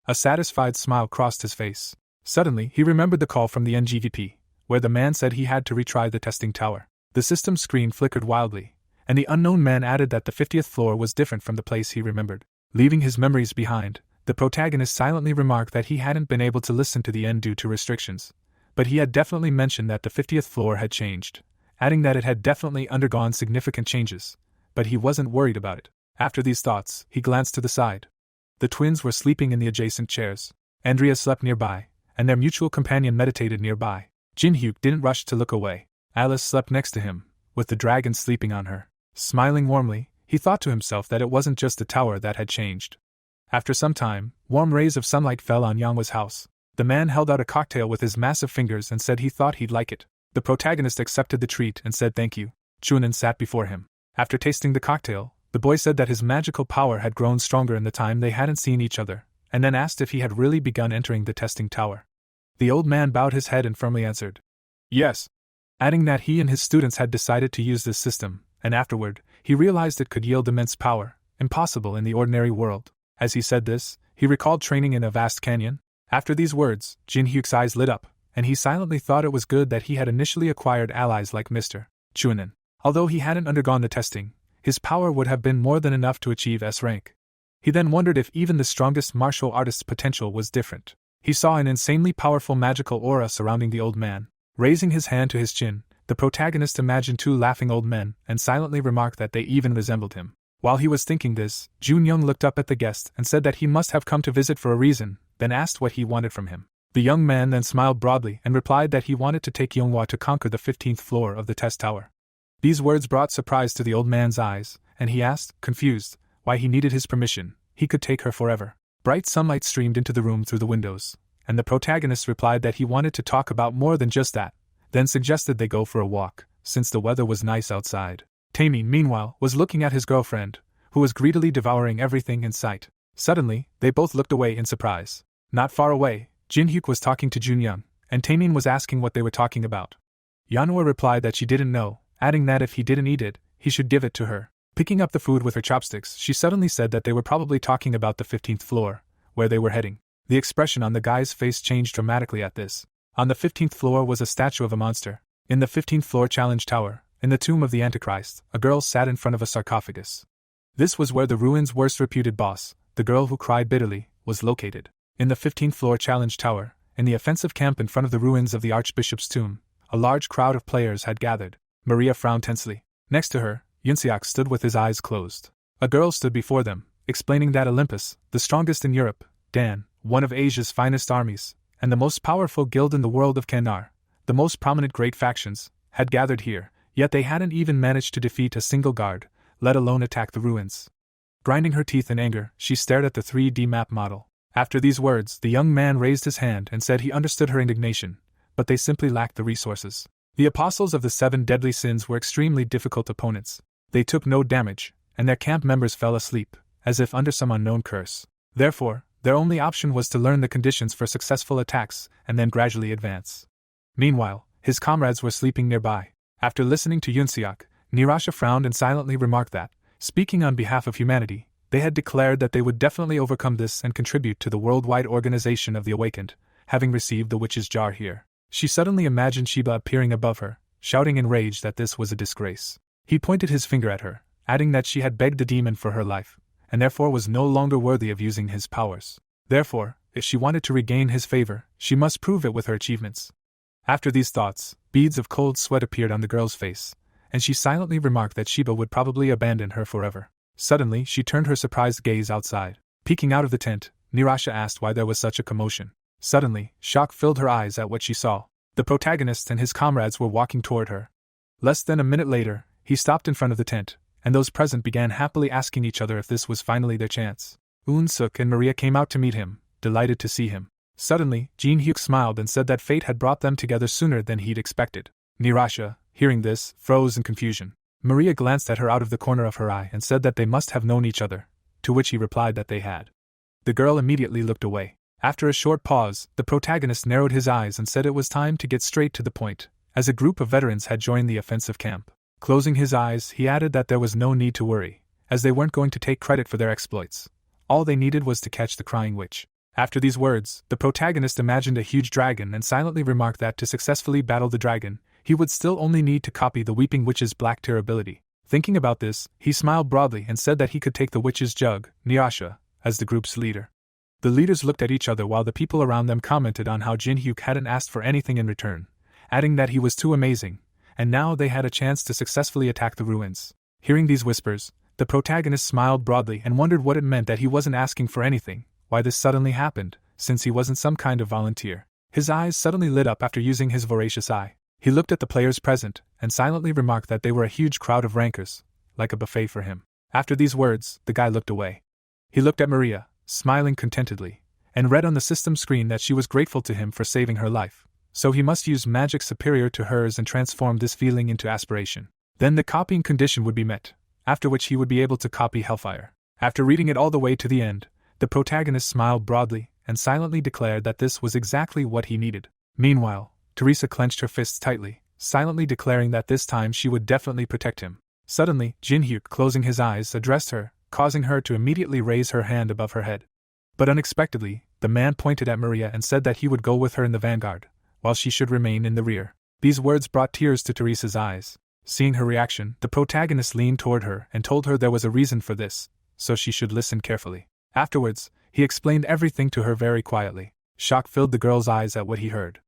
A satisfied smile crossed his face. Suddenly, he remembered the call from the NGVP, where the man said he had to retry the testing tower. The system screen flickered wildly, and the unknown man added that the 50th floor was different from the place he remembered. Leaving his memories behind, the protagonist silently remarked that he hadn't been able to listen to the end due to restrictions, but he had definitely mentioned that the 50th floor had changed, adding that it had definitely undergone significant changes, but he wasn't worried about it. After these thoughts, he glanced to the side. The twins were sleeping in the adjacent chairs. Andrea slept nearby, and their mutual companion meditated nearby. Jin-hyuk didn't rush to look away. Alice slept next to him, with the dragon sleeping on her. Smiling warmly, he thought to himself that it wasn't just the tower that had changed. After some time, warm rays of sunlight fell on Yanghwa's house. The man held out a cocktail with his massive fingers and said he thought he'd like it. The protagonist accepted the treat and said thank you. Chunin sat before him. After tasting the cocktail, the boy said that his magical power had grown stronger in the time they hadn't seen each other, and then asked if he had really begun entering the testing tower. The old man bowed his head and firmly answered, yes, adding that he and his students had decided to use this system, and afterward, he realized it could yield immense power, impossible in the ordinary world. As he said this, he recalled training in a vast canyon. After these words, Jin-hyuk's eyes lit up, and he silently thought it was good that he had initially acquired allies like Mr. Chunin. Although he hadn't undergone the testing, his power would have been more than enough to achieve S rank. He then wondered if even the strongest martial artist's potential was different. He saw an insanely powerful magical aura surrounding the old man. Raising his hand to his chin, the protagonist imagined two laughing old men and silently remarked that they even resembled him. While he was thinking this, Jun-young looked up at the guest and said that he must have come to visit for a reason, then asked what he wanted from him. The young man then smiled broadly and replied that he wanted to take Yonghwa to conquer the 15th floor of the test tower. These words brought surprise to the old man's eyes, and he asked, confused, why he needed his permission. He could take her forever. Bright sunlight streamed into the room through the windows, and the protagonist replied that he wanted to talk about more than just that, then suggested they go for a walk, since the weather was nice outside. Taemin, meanwhile, was looking at his girlfriend, who was greedily devouring everything in sight. Suddenly, they both looked away in surprise. Not far away, Jin-hyuk was talking to Jun-young, and Taemin was asking what they were talking about. Yanhwa replied that she didn't know, adding that if he didn't eat it, he should give it to her. Picking up the food with her chopsticks, she suddenly said that they were probably talking about the 15th floor, where they were heading. The expression on the guy's face changed dramatically at this. On the 15th floor was a statue of a monster. In the 15th floor challenge tower, in the tomb of the Antichrist, a girl sat in front of a sarcophagus. This was where the ruin's worst reputed boss, the girl who cried bitterly, was located. In the 15th floor challenge tower, in the offensive camp in front of the ruins of the Archbishop's tomb, a large crowd of players had gathered. Maria frowned tensely. Next to her, Yunseok stood with his eyes closed. A girl stood before them, explaining that Olympus, the strongest in Europe, Dan, one of Asia's finest armies, and the most powerful guild in the world of Kannar, the most prominent great factions, had gathered here, yet they hadn't even managed to defeat a single guard, let alone attack the ruins. Grinding her teeth in anger, she stared at the 3D map model. After these words, the young man raised his hand and said he understood her indignation, but they simply lacked the resources. The apostles of the 7 deadly sins were extremely difficult opponents. They took no damage, and their camp members fell asleep, as if under some unknown curse. Therefore, their only option was to learn the conditions for successful attacks and then gradually advance. Meanwhile, his comrades were sleeping nearby. After listening to Yunseok, Nirasha frowned and silently remarked that, speaking on behalf of humanity, they had declared that they would definitely overcome this and contribute to the worldwide organization of the Awakened, having received the witch's jar here. She suddenly imagined Sheba appearing above her, shouting in rage that this was a disgrace. He pointed his finger at her, adding that she had begged the demon for her life, and therefore was no longer worthy of using his powers. Therefore, if she wanted to regain his favor, she must prove it with her achievements. After these thoughts, beads of cold sweat appeared on the girl's face, and she silently remarked that Sheba would probably abandon her forever. Suddenly, she turned her surprised gaze outside. Peeking out of the tent, Nirasha asked why there was such a commotion. Suddenly, shock filled her eyes at what she saw. The protagonist and his comrades were walking toward her. Less than a minute later, he stopped in front of the tent, and those present began happily asking each other if this was finally their chance. Eun-suk and Maria came out to meet him, delighted to see him. Suddenly, Jin-hyuk smiled and said that fate had brought them together sooner than he'd expected. Nirasha, hearing this, froze in confusion. Maria glanced at her out of the corner of her eye and said that they must have known each other, to which he replied that they had. The girl immediately looked away. After a short pause, the protagonist narrowed his eyes and said it was time to get straight to the point, as a group of veterans had joined the offensive camp. Closing his eyes, he added that there was no need to worry, as they weren't going to take credit for their exploits. All they needed was to catch the crying witch. After these words, the protagonist imagined a huge dragon and silently remarked that to successfully battle the dragon, he would still only need to copy the Weeping Witch's Black Tear ability. Thinking about this, he smiled broadly and said that he could take the witch's jug, Nyasha, as the group's leader. The leaders looked at each other while the people around them commented on how Jin-hyuk hadn't asked for anything in return, adding that he was too amazing, and now they had a chance to successfully attack the ruins. Hearing these whispers, the protagonist smiled broadly and wondered what it meant that he wasn't asking for anything, why this suddenly happened, since he wasn't some kind of volunteer. His eyes suddenly lit up after using his voracious eye. He looked at the players present, and silently remarked that they were a huge crowd of rankers, like a buffet for him. After these words, the guy looked away. He looked at Maria, smiling contentedly, and read on the system screen that she was grateful to him for saving her life, so he must use magic superior to hers and transform this feeling into aspiration. Then the copying condition would be met, after which he would be able to copy Hellfire. After reading it all the way to the end, the protagonist smiled broadly and silently declared that this was exactly what he needed. Meanwhile, Teresa clenched her fists tightly, silently declaring that this time she would definitely protect him. Suddenly, Jin-hyuk, closing his eyes, addressed her, causing her to immediately raise her hand above her head. But unexpectedly, the man pointed at Maria and said that he would go with her in the vanguard, while she should remain in the rear. These words brought tears to Teresa's eyes. Seeing her reaction, the protagonist leaned toward her and told her there was a reason for this, so she should listen carefully. Afterwards, he explained everything to her very quietly. Shock filled the girl's eyes at what he heard.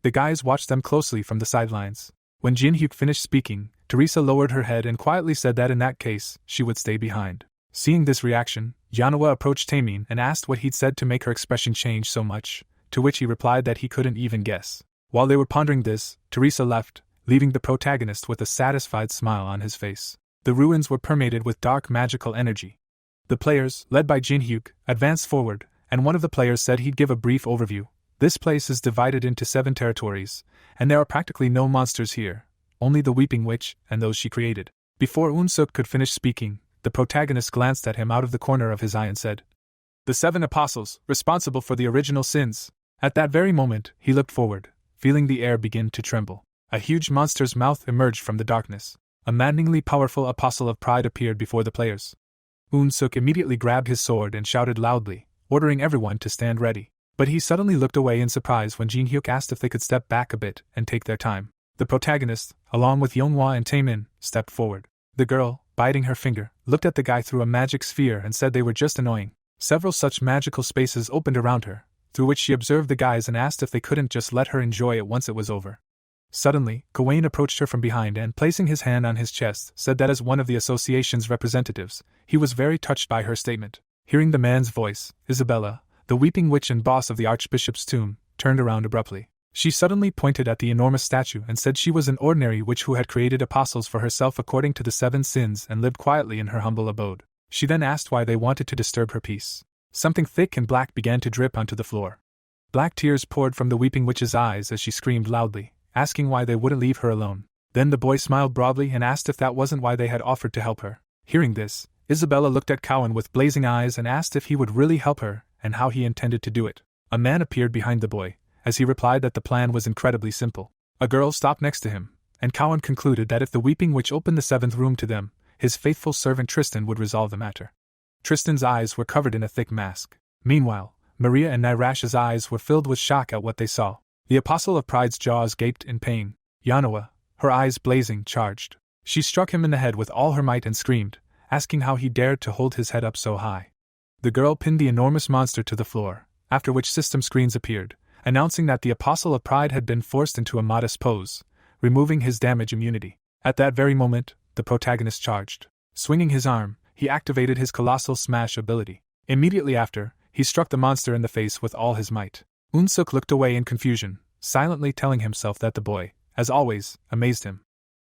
The guys watched them closely from the sidelines. When Jin-hyuk finished speaking, Teresa lowered her head and quietly said that in that case, she would stay behind. Seeing this reaction, Yanawa approached Taemin and asked what he'd said to make her expression change so much, to which he replied that he couldn't even guess. While they were pondering this, Teresa left, leaving the protagonist with a satisfied smile on his face. The ruins were permeated with dark magical energy. The players, led by Jin-hyuk, advanced forward, and one of the players said he'd give a brief overview. This place is divided into 7 territories, and there are practically no monsters here, only the Weeping Witch and those she created. Before Eun-suk could finish speaking, the protagonist glanced at him out of the corner of his eye and said, "The 7 apostles, responsible for the original sins." At that very moment, he looked forward, feeling the air begin to tremble. A huge monster's mouth emerged from the darkness. A maddeningly powerful apostle of pride appeared before the players. Eun-suk immediately grabbed his sword and shouted loudly, ordering everyone to stand ready. But he suddenly looked away in surprise when Jin-hyuk asked if they could step back a bit and take their time. The protagonist, along with Yonghwa and Taemin, stepped forward. The girl, biting her finger, looked at the guy through a magic sphere and said they were just annoying. Several such magical spaces opened around her, through which she observed the guys and asked if they couldn't just let her enjoy it once it was over. Suddenly, Gawain approached her from behind and, placing his hand on his chest, said that as one of the association's representatives, he was very touched by her statement. Hearing the man's voice, Isabella, the Weeping Witch and boss of the Archbishop's tomb, turned around abruptly. She suddenly pointed at the enormous statue and said she was an ordinary witch who had created apostles for herself according to the 7 sins and lived quietly in her humble abode. She then asked why they wanted to disturb her peace. Something thick and black began to drip onto the floor. Black tears poured from the Weeping Witch's eyes as she screamed loudly, asking why they wouldn't leave her alone. Then the boy smiled broadly and asked if that wasn't why they had offered to help her. Hearing this, Isabella looked at Cowan with blazing eyes and asked if he would really help her and how he intended to do it. A man appeared behind the boy, as he replied that the plan was incredibly simple. A girl stopped next to him, and Cowan concluded that if the Weeping Witch opened the 7th room to them, his faithful servant Tristan would resolve the matter. Tristan's eyes were covered in a thick mask. Meanwhile, Maria and Nirash's eyes were filled with shock at what they saw. The Apostle of Pride's jaws gaped in pain. Yanawa, her eyes blazing, charged. She struck him in the head with all her might and screamed, asking how he dared to hold his head up so high. The girl pinned the enormous monster to the floor, after which system screens appeared, announcing that the Apostle of Pride had been forced into a modest pose, removing his damage immunity. At that very moment, the protagonist charged. Swinging his arm, he activated his colossal smash ability. Immediately after, he struck the monster in the face with all his might. Eun-suk looked away in confusion, silently telling himself that the boy, as always, amazed him.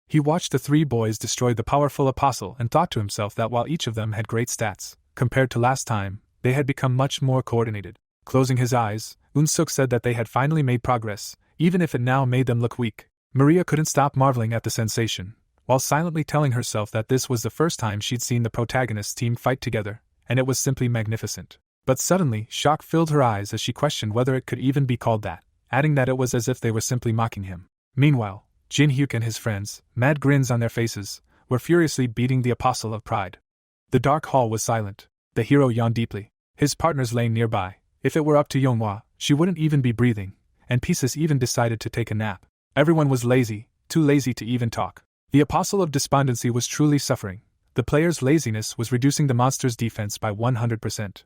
He watched the 3 boys destroy the powerful apostle and thought to himself that while each of them had great stats, compared to last time, they had become much more coordinated. Closing his eyes, Eun-suk said that they had finally made progress, even if it now made them look weak. Maria couldn't stop marveling at the sensation, while silently telling herself that this was the first time she'd seen the protagonist team fight together, and it was simply magnificent. But suddenly, shock filled her eyes as she questioned whether it could even be called that, adding that it was as if they were simply mocking him. Meanwhile, Jin-hyuk and his friends, mad grins on their faces, were furiously beating the Apostle of Pride. The dark hall was silent. The hero yawned deeply. His partners lay nearby. If it were up to Yonghwa, she wouldn't even be breathing, and Pieces even decided to take a nap. Everyone was lazy, too lazy to even talk. The Apostle of Despondency was truly suffering. The player's laziness was reducing the monster's defense by 100%.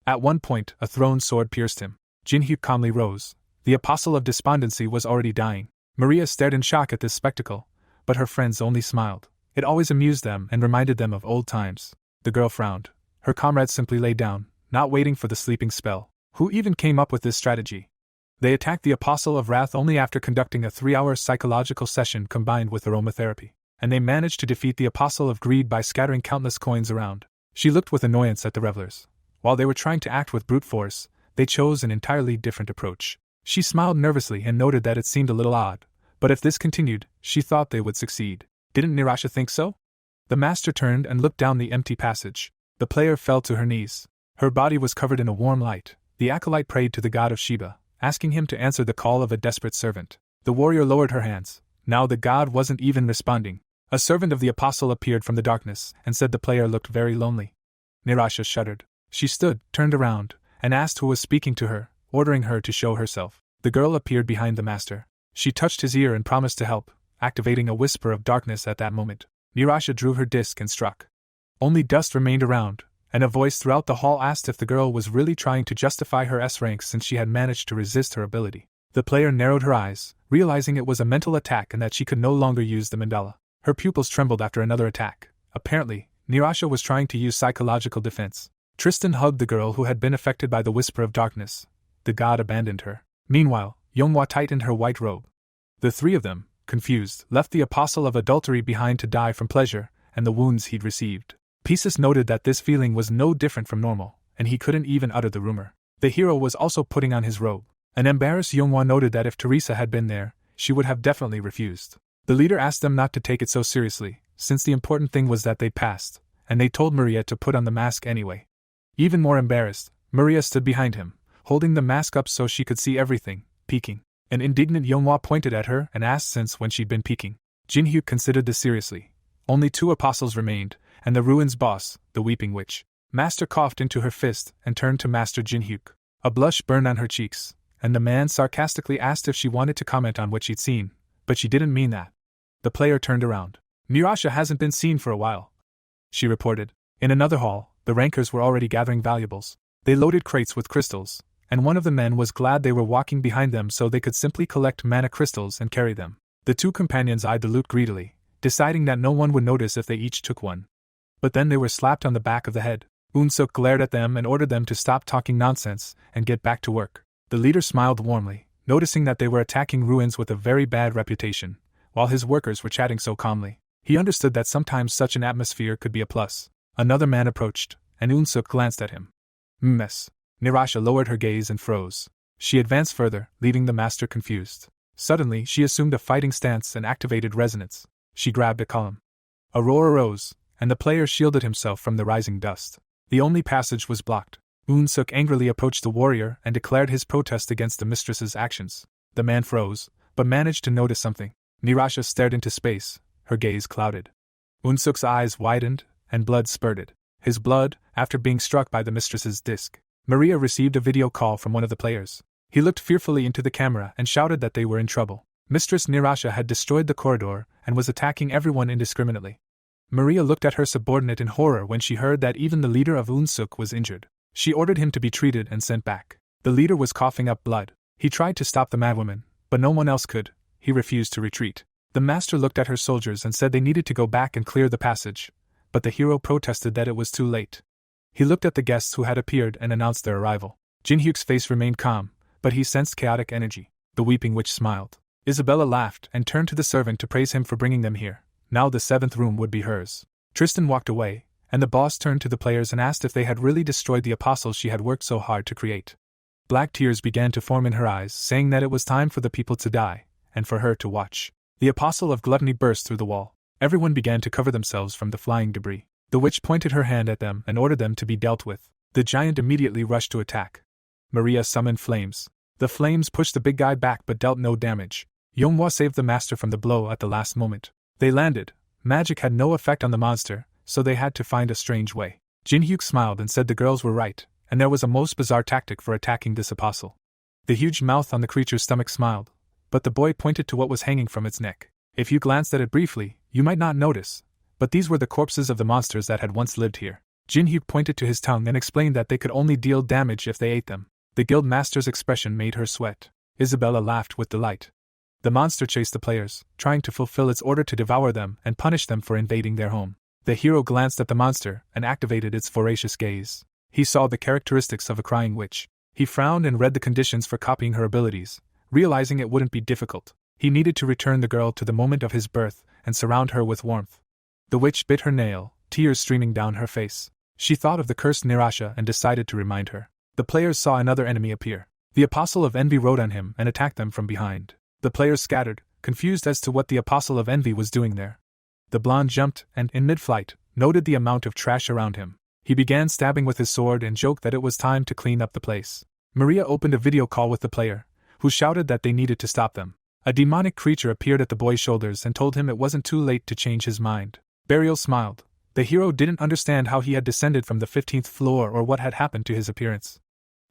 At one point, a thrown sword pierced him. Jinhyuk calmly rose. The Apostle of Despondency was already dying. Maria stared in shock at this spectacle, but her friends only smiled. It always amused them and reminded them of old times. The girl frowned. Her comrades simply lay down, not waiting for the sleeping spell. Who even came up with this strategy? They attacked the Apostle of Wrath only after conducting a 3-hour psychological session combined with aromatherapy, and they managed to defeat the Apostle of Greed by scattering countless coins around. She looked with annoyance at the revelers. While they were trying to act with brute force, they chose an entirely different approach. She smiled nervously and noted that it seemed a little odd, but if this continued, she thought they would succeed. Didn't Nirasha think so? The master turned and looked down the empty passage. The player fell to her knees. Her body was covered in a warm light. The acolyte prayed to the god of Shiba, asking him to answer the call of a desperate servant. The warrior lowered her hands. Now the god wasn't even responding. A servant of the apostle appeared from the darkness and said the player looked very lonely. Nirasha shuddered. She stood, turned around, and asked who was speaking to her, ordering her to show herself. The girl appeared behind the master. She touched his ear and promised to help, activating a whisper of darkness at that moment. Nirasha drew her disc and struck. Only dust remained around, and a voice throughout the hall asked if the girl was really trying to justify her S rank since she had managed to resist her ability. The player narrowed her eyes, realizing it was a mental attack and that she could no longer use the mandala. Her pupils trembled after another attack. Apparently, Nirasha was trying to use psychological defense. Tristan hugged the girl who had been affected by the whisper of darkness. The god abandoned her. Meanwhile, Yonghwa tightened her white robe. The three of them, confused, left the apostle of adultery behind to die from pleasure and the wounds he'd received. Pisces noted that this feeling was no different from normal, and he couldn't even utter the rumor. The hero was also putting on his robe. An embarrassed Yonghwa noted that if Teresa had been there, she would have definitely refused. The leader asked them not to take it so seriously, since the important thing was that they passed, and they told Maria to put on the mask anyway. Even more embarrassed, Maria stood behind him, holding the mask up so she could see everything, peeking. An indignant Yonghwa pointed at her and asked since when she'd been peeking. Jinhyuk considered this seriously. Only 2 apostles remained, and the ruins boss, the weeping witch. Master coughed into her fist and turned to Master Jinhyuk. A blush burned on her cheeks, and the man sarcastically asked if she wanted to comment on what she'd seen, but she didn't mean that. The player turned around. Nirasha hasn't been seen for a while, she reported. In another hall, the rankers were already gathering valuables. They loaded crates with crystals, and one of the men was glad they were walking behind them so they could simply collect mana crystals and carry them. The 2 companions eyed the loot greedily, deciding that no one would notice if they each took one. But then they were slapped on the back of the head. Unsuk glared at them and ordered them to stop talking nonsense and get back to work. The leader smiled warmly, noticing that they were attacking ruins with a very bad reputation, while his workers were chatting so calmly. He understood that sometimes such an atmosphere could be a plus. Another man approached, and Unsuk glanced at him. Mess. Nirasha lowered her gaze and froze. She advanced further, leaving the master confused. Suddenly, she assumed a fighting stance and activated resonance. She grabbed a column. A roar arose, and the player shielded himself from the rising dust. The only passage was blocked. Unsuk angrily approached the warrior and declared his protest against the mistress's actions. The man froze, but managed to notice something. Nirasha stared into space, her gaze clouded. Unsuk's eyes widened, and blood spurted. His blood, after being struck by the mistress's disc. Maria received a video call from one of the players. He looked fearfully into the camera and shouted that they were in trouble. Mistress Nirasha had destroyed the corridor and was attacking everyone indiscriminately. Maria looked at her subordinate in horror when she heard that even the leader of Unsuk was injured. She ordered him to be treated and sent back. The leader was coughing up blood. He tried to stop the madwoman, but no one else could. He refused to retreat. The master looked at her soldiers and said they needed to go back and clear the passage, but the hero protested that it was too late. He looked at the guests who had appeared and announced their arrival. Jinhyuk's face remained calm, but he sensed chaotic energy. The weeping witch smiled. Isabella laughed and turned to the servant to praise him for bringing them here. Now the 7th room would be hers. Tristan walked away, and the boss turned to the players and asked if they had really destroyed the apostles she had worked so hard to create. Black tears began to form in her eyes, saying that it was time for the people to die, and for her to watch. The apostle of gluttony burst through the wall. Everyone began to cover themselves from the flying debris. The witch pointed her hand at them and ordered them to be dealt with. The giant immediately rushed to attack. Maria summoned flames. The flames pushed the big guy back but dealt no damage. Yonghwa saved the master from the blow at the last moment. They landed. Magic had no effect on the monster, so they had to find a strange way. Jinhyuk smiled and said the girls were right, and there was a most bizarre tactic for attacking this apostle. The huge mouth on the creature's stomach smiled, but the boy pointed to what was hanging from its neck. If you glanced at it briefly, you might not notice, but these were the corpses of the monsters that had once lived here. Jinhyuk pointed to his tongue and explained that they could only deal damage if they ate them. The guild master's expression made her sweat. Isabella laughed with delight. The monster chased the players, trying to fulfill its order to devour them and punish them for invading their home. The hero glanced at the monster and activated its voracious gaze. He saw the characteristics of a crying witch. He frowned and read the conditions for copying her abilities, realizing it wouldn't be difficult. He needed to return the girl to the moment of his birth and surround her with warmth. The witch bit her nail, tears streaming down her face. She thought of the cursed Nirasha and decided to remind her. The players saw another enemy appear. The Apostle of Envy rode on him and attacked them from behind. The players scattered, confused as to what the Apostle of Envy was doing there. The blonde jumped and, in mid-flight, noted the amount of trash around him. He began stabbing with his sword and joked that it was time to clean up the place. Maria opened a video call with the player, who shouted that they needed to stop them. A demonic creature appeared at the boy's shoulders and told him it wasn't too late to change his mind. Burial smiled. The hero didn't understand how he had descended from the 15th floor or what had happened to his appearance.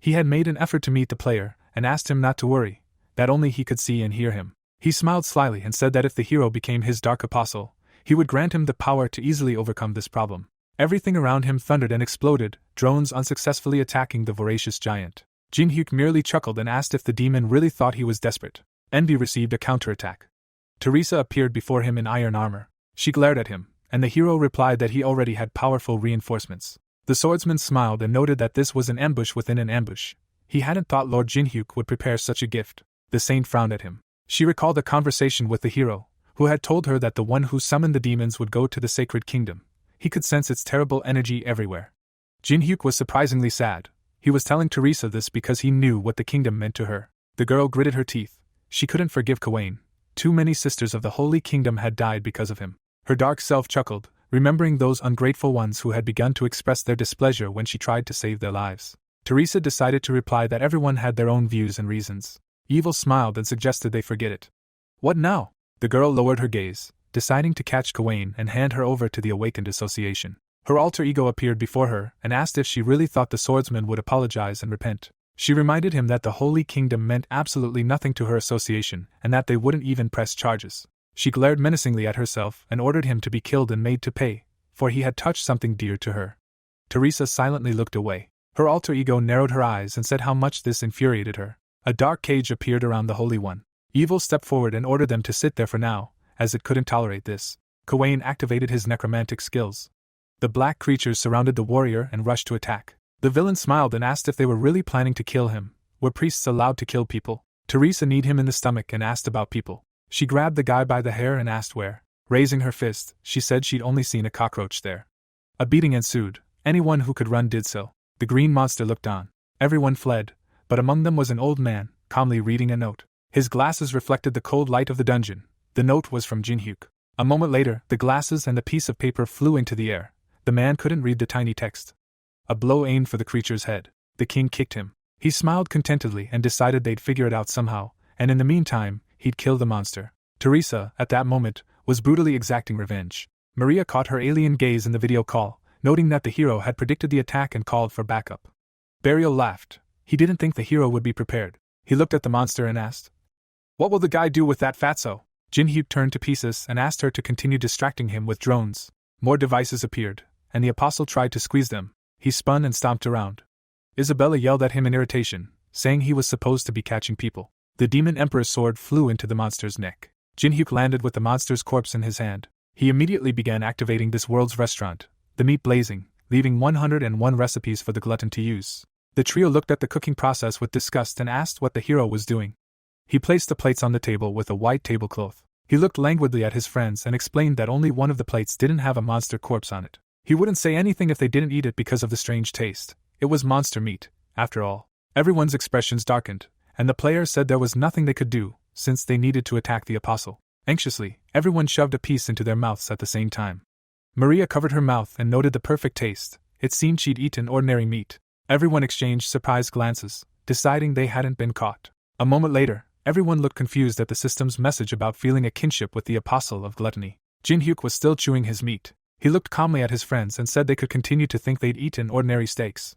He had made an effort to meet the player and asked him not to worry, that only he could see and hear him. He smiled slyly and said that if the hero became his dark apostle, he would grant him the power to easily overcome this problem. Everything around him thundered and exploded, drones unsuccessfully attacking the voracious giant. Jinhyuk merely chuckled and asked if the demon really thought he was desperate. Envy received a counterattack. Teresa appeared before him in iron armor. She glared at him, and the hero replied that he already had powerful reinforcements. The swordsman smiled and noted that this was an ambush within an ambush. He hadn't thought Lord Jinhyuk would prepare such a gift. The saint frowned at him. She recalled a conversation with the hero, who had told her that the one who summoned the demons would go to the sacred kingdom. He could sense its terrible energy everywhere. Jinhyuk was surprisingly sad. He was telling Teresa this because he knew what the kingdom meant to her. The girl gritted her teeth. She couldn't forgive Kawain. Too many sisters of the Holy Kingdom had died because of him. Her dark self chuckled, remembering those ungrateful ones who had begun to express their displeasure when she tried to save their lives. Teresa decided to reply that everyone had their own views and reasons. Evil smiled and suggested they forget it. What now? The girl lowered her gaze, deciding to catch Kawain and hand her over to the awakened association. Her alter ego appeared before her and asked if she really thought the swordsman would apologize and repent. She reminded him that the Holy Kingdom meant absolutely nothing to her association and that they wouldn't even press charges. She glared menacingly at herself and ordered him to be killed and made to pay, for he had touched something dear to her. Teresa silently looked away. Her alter ego narrowed her eyes and said how much this infuriated her. A dark cage appeared around the Holy One. Evil stepped forward and ordered them to sit there for now, as it couldn't tolerate this. Kawain activated his necromantic skills. The black creatures surrounded the warrior and rushed to attack. The villain smiled and asked if they were really planning to kill him. Were priests allowed to kill people? Teresa kneed him in the stomach and asked about people. She grabbed the guy by the hair and asked where. Raising her fist, she said she'd only seen a cockroach there. A beating ensued. Anyone who could run did so. The green monster looked on. Everyone fled, but among them was an old man, calmly reading a note. His glasses reflected the cold light of the dungeon. The note was from Jinhyuk. A moment later, the glasses and the piece of paper flew into the air. The man couldn't read the tiny text. A blow aimed for the creature's head. The king kicked him. He smiled contentedly and decided they'd figure it out somehow, and in the meantime, he'd kill the monster. Teresa, at that moment, was brutally exacting revenge. Maria caught her alien gaze in the video call, noting that the hero had predicted the attack and called for backup. Burial laughed. He didn't think the hero would be prepared. He looked at the monster and asked, "What will the guy do with that fatso?" Jinhyuk turned to pieces and asked her to continue distracting him with drones. More devices appeared, and the apostle tried to squeeze them. He spun and stomped around. Isabella yelled at him in irritation, saying he was supposed to be catching people. The demon emperor's sword flew into the monster's neck. Jinhyuk landed with the monster's corpse in his hand. He immediately began activating this world's restaurant, the meat blazing, leaving 101 recipes for the glutton to use. The trio looked at the cooking process with disgust and asked what the hero was doing. He placed the plates on the table with a white tablecloth. He looked languidly at his friends and explained that only one of the plates didn't have a monster corpse on it. He wouldn't say anything if they didn't eat it because of the strange taste. It was monster meat, after all. Everyone's expressions darkened, and the players said there was nothing they could do, since they needed to attack the apostle. Anxiously, everyone shoved a piece into their mouths at the same time. Maria covered her mouth and noted the perfect taste. It seemed she'd eaten ordinary meat. Everyone exchanged surprised glances, deciding they hadn't been caught. A moment later, everyone looked confused at the system's message about feeling a kinship with the apostle of gluttony. Jinhyuk was still chewing his meat. He looked calmly at his friends and said they could continue to think they'd eaten ordinary steaks.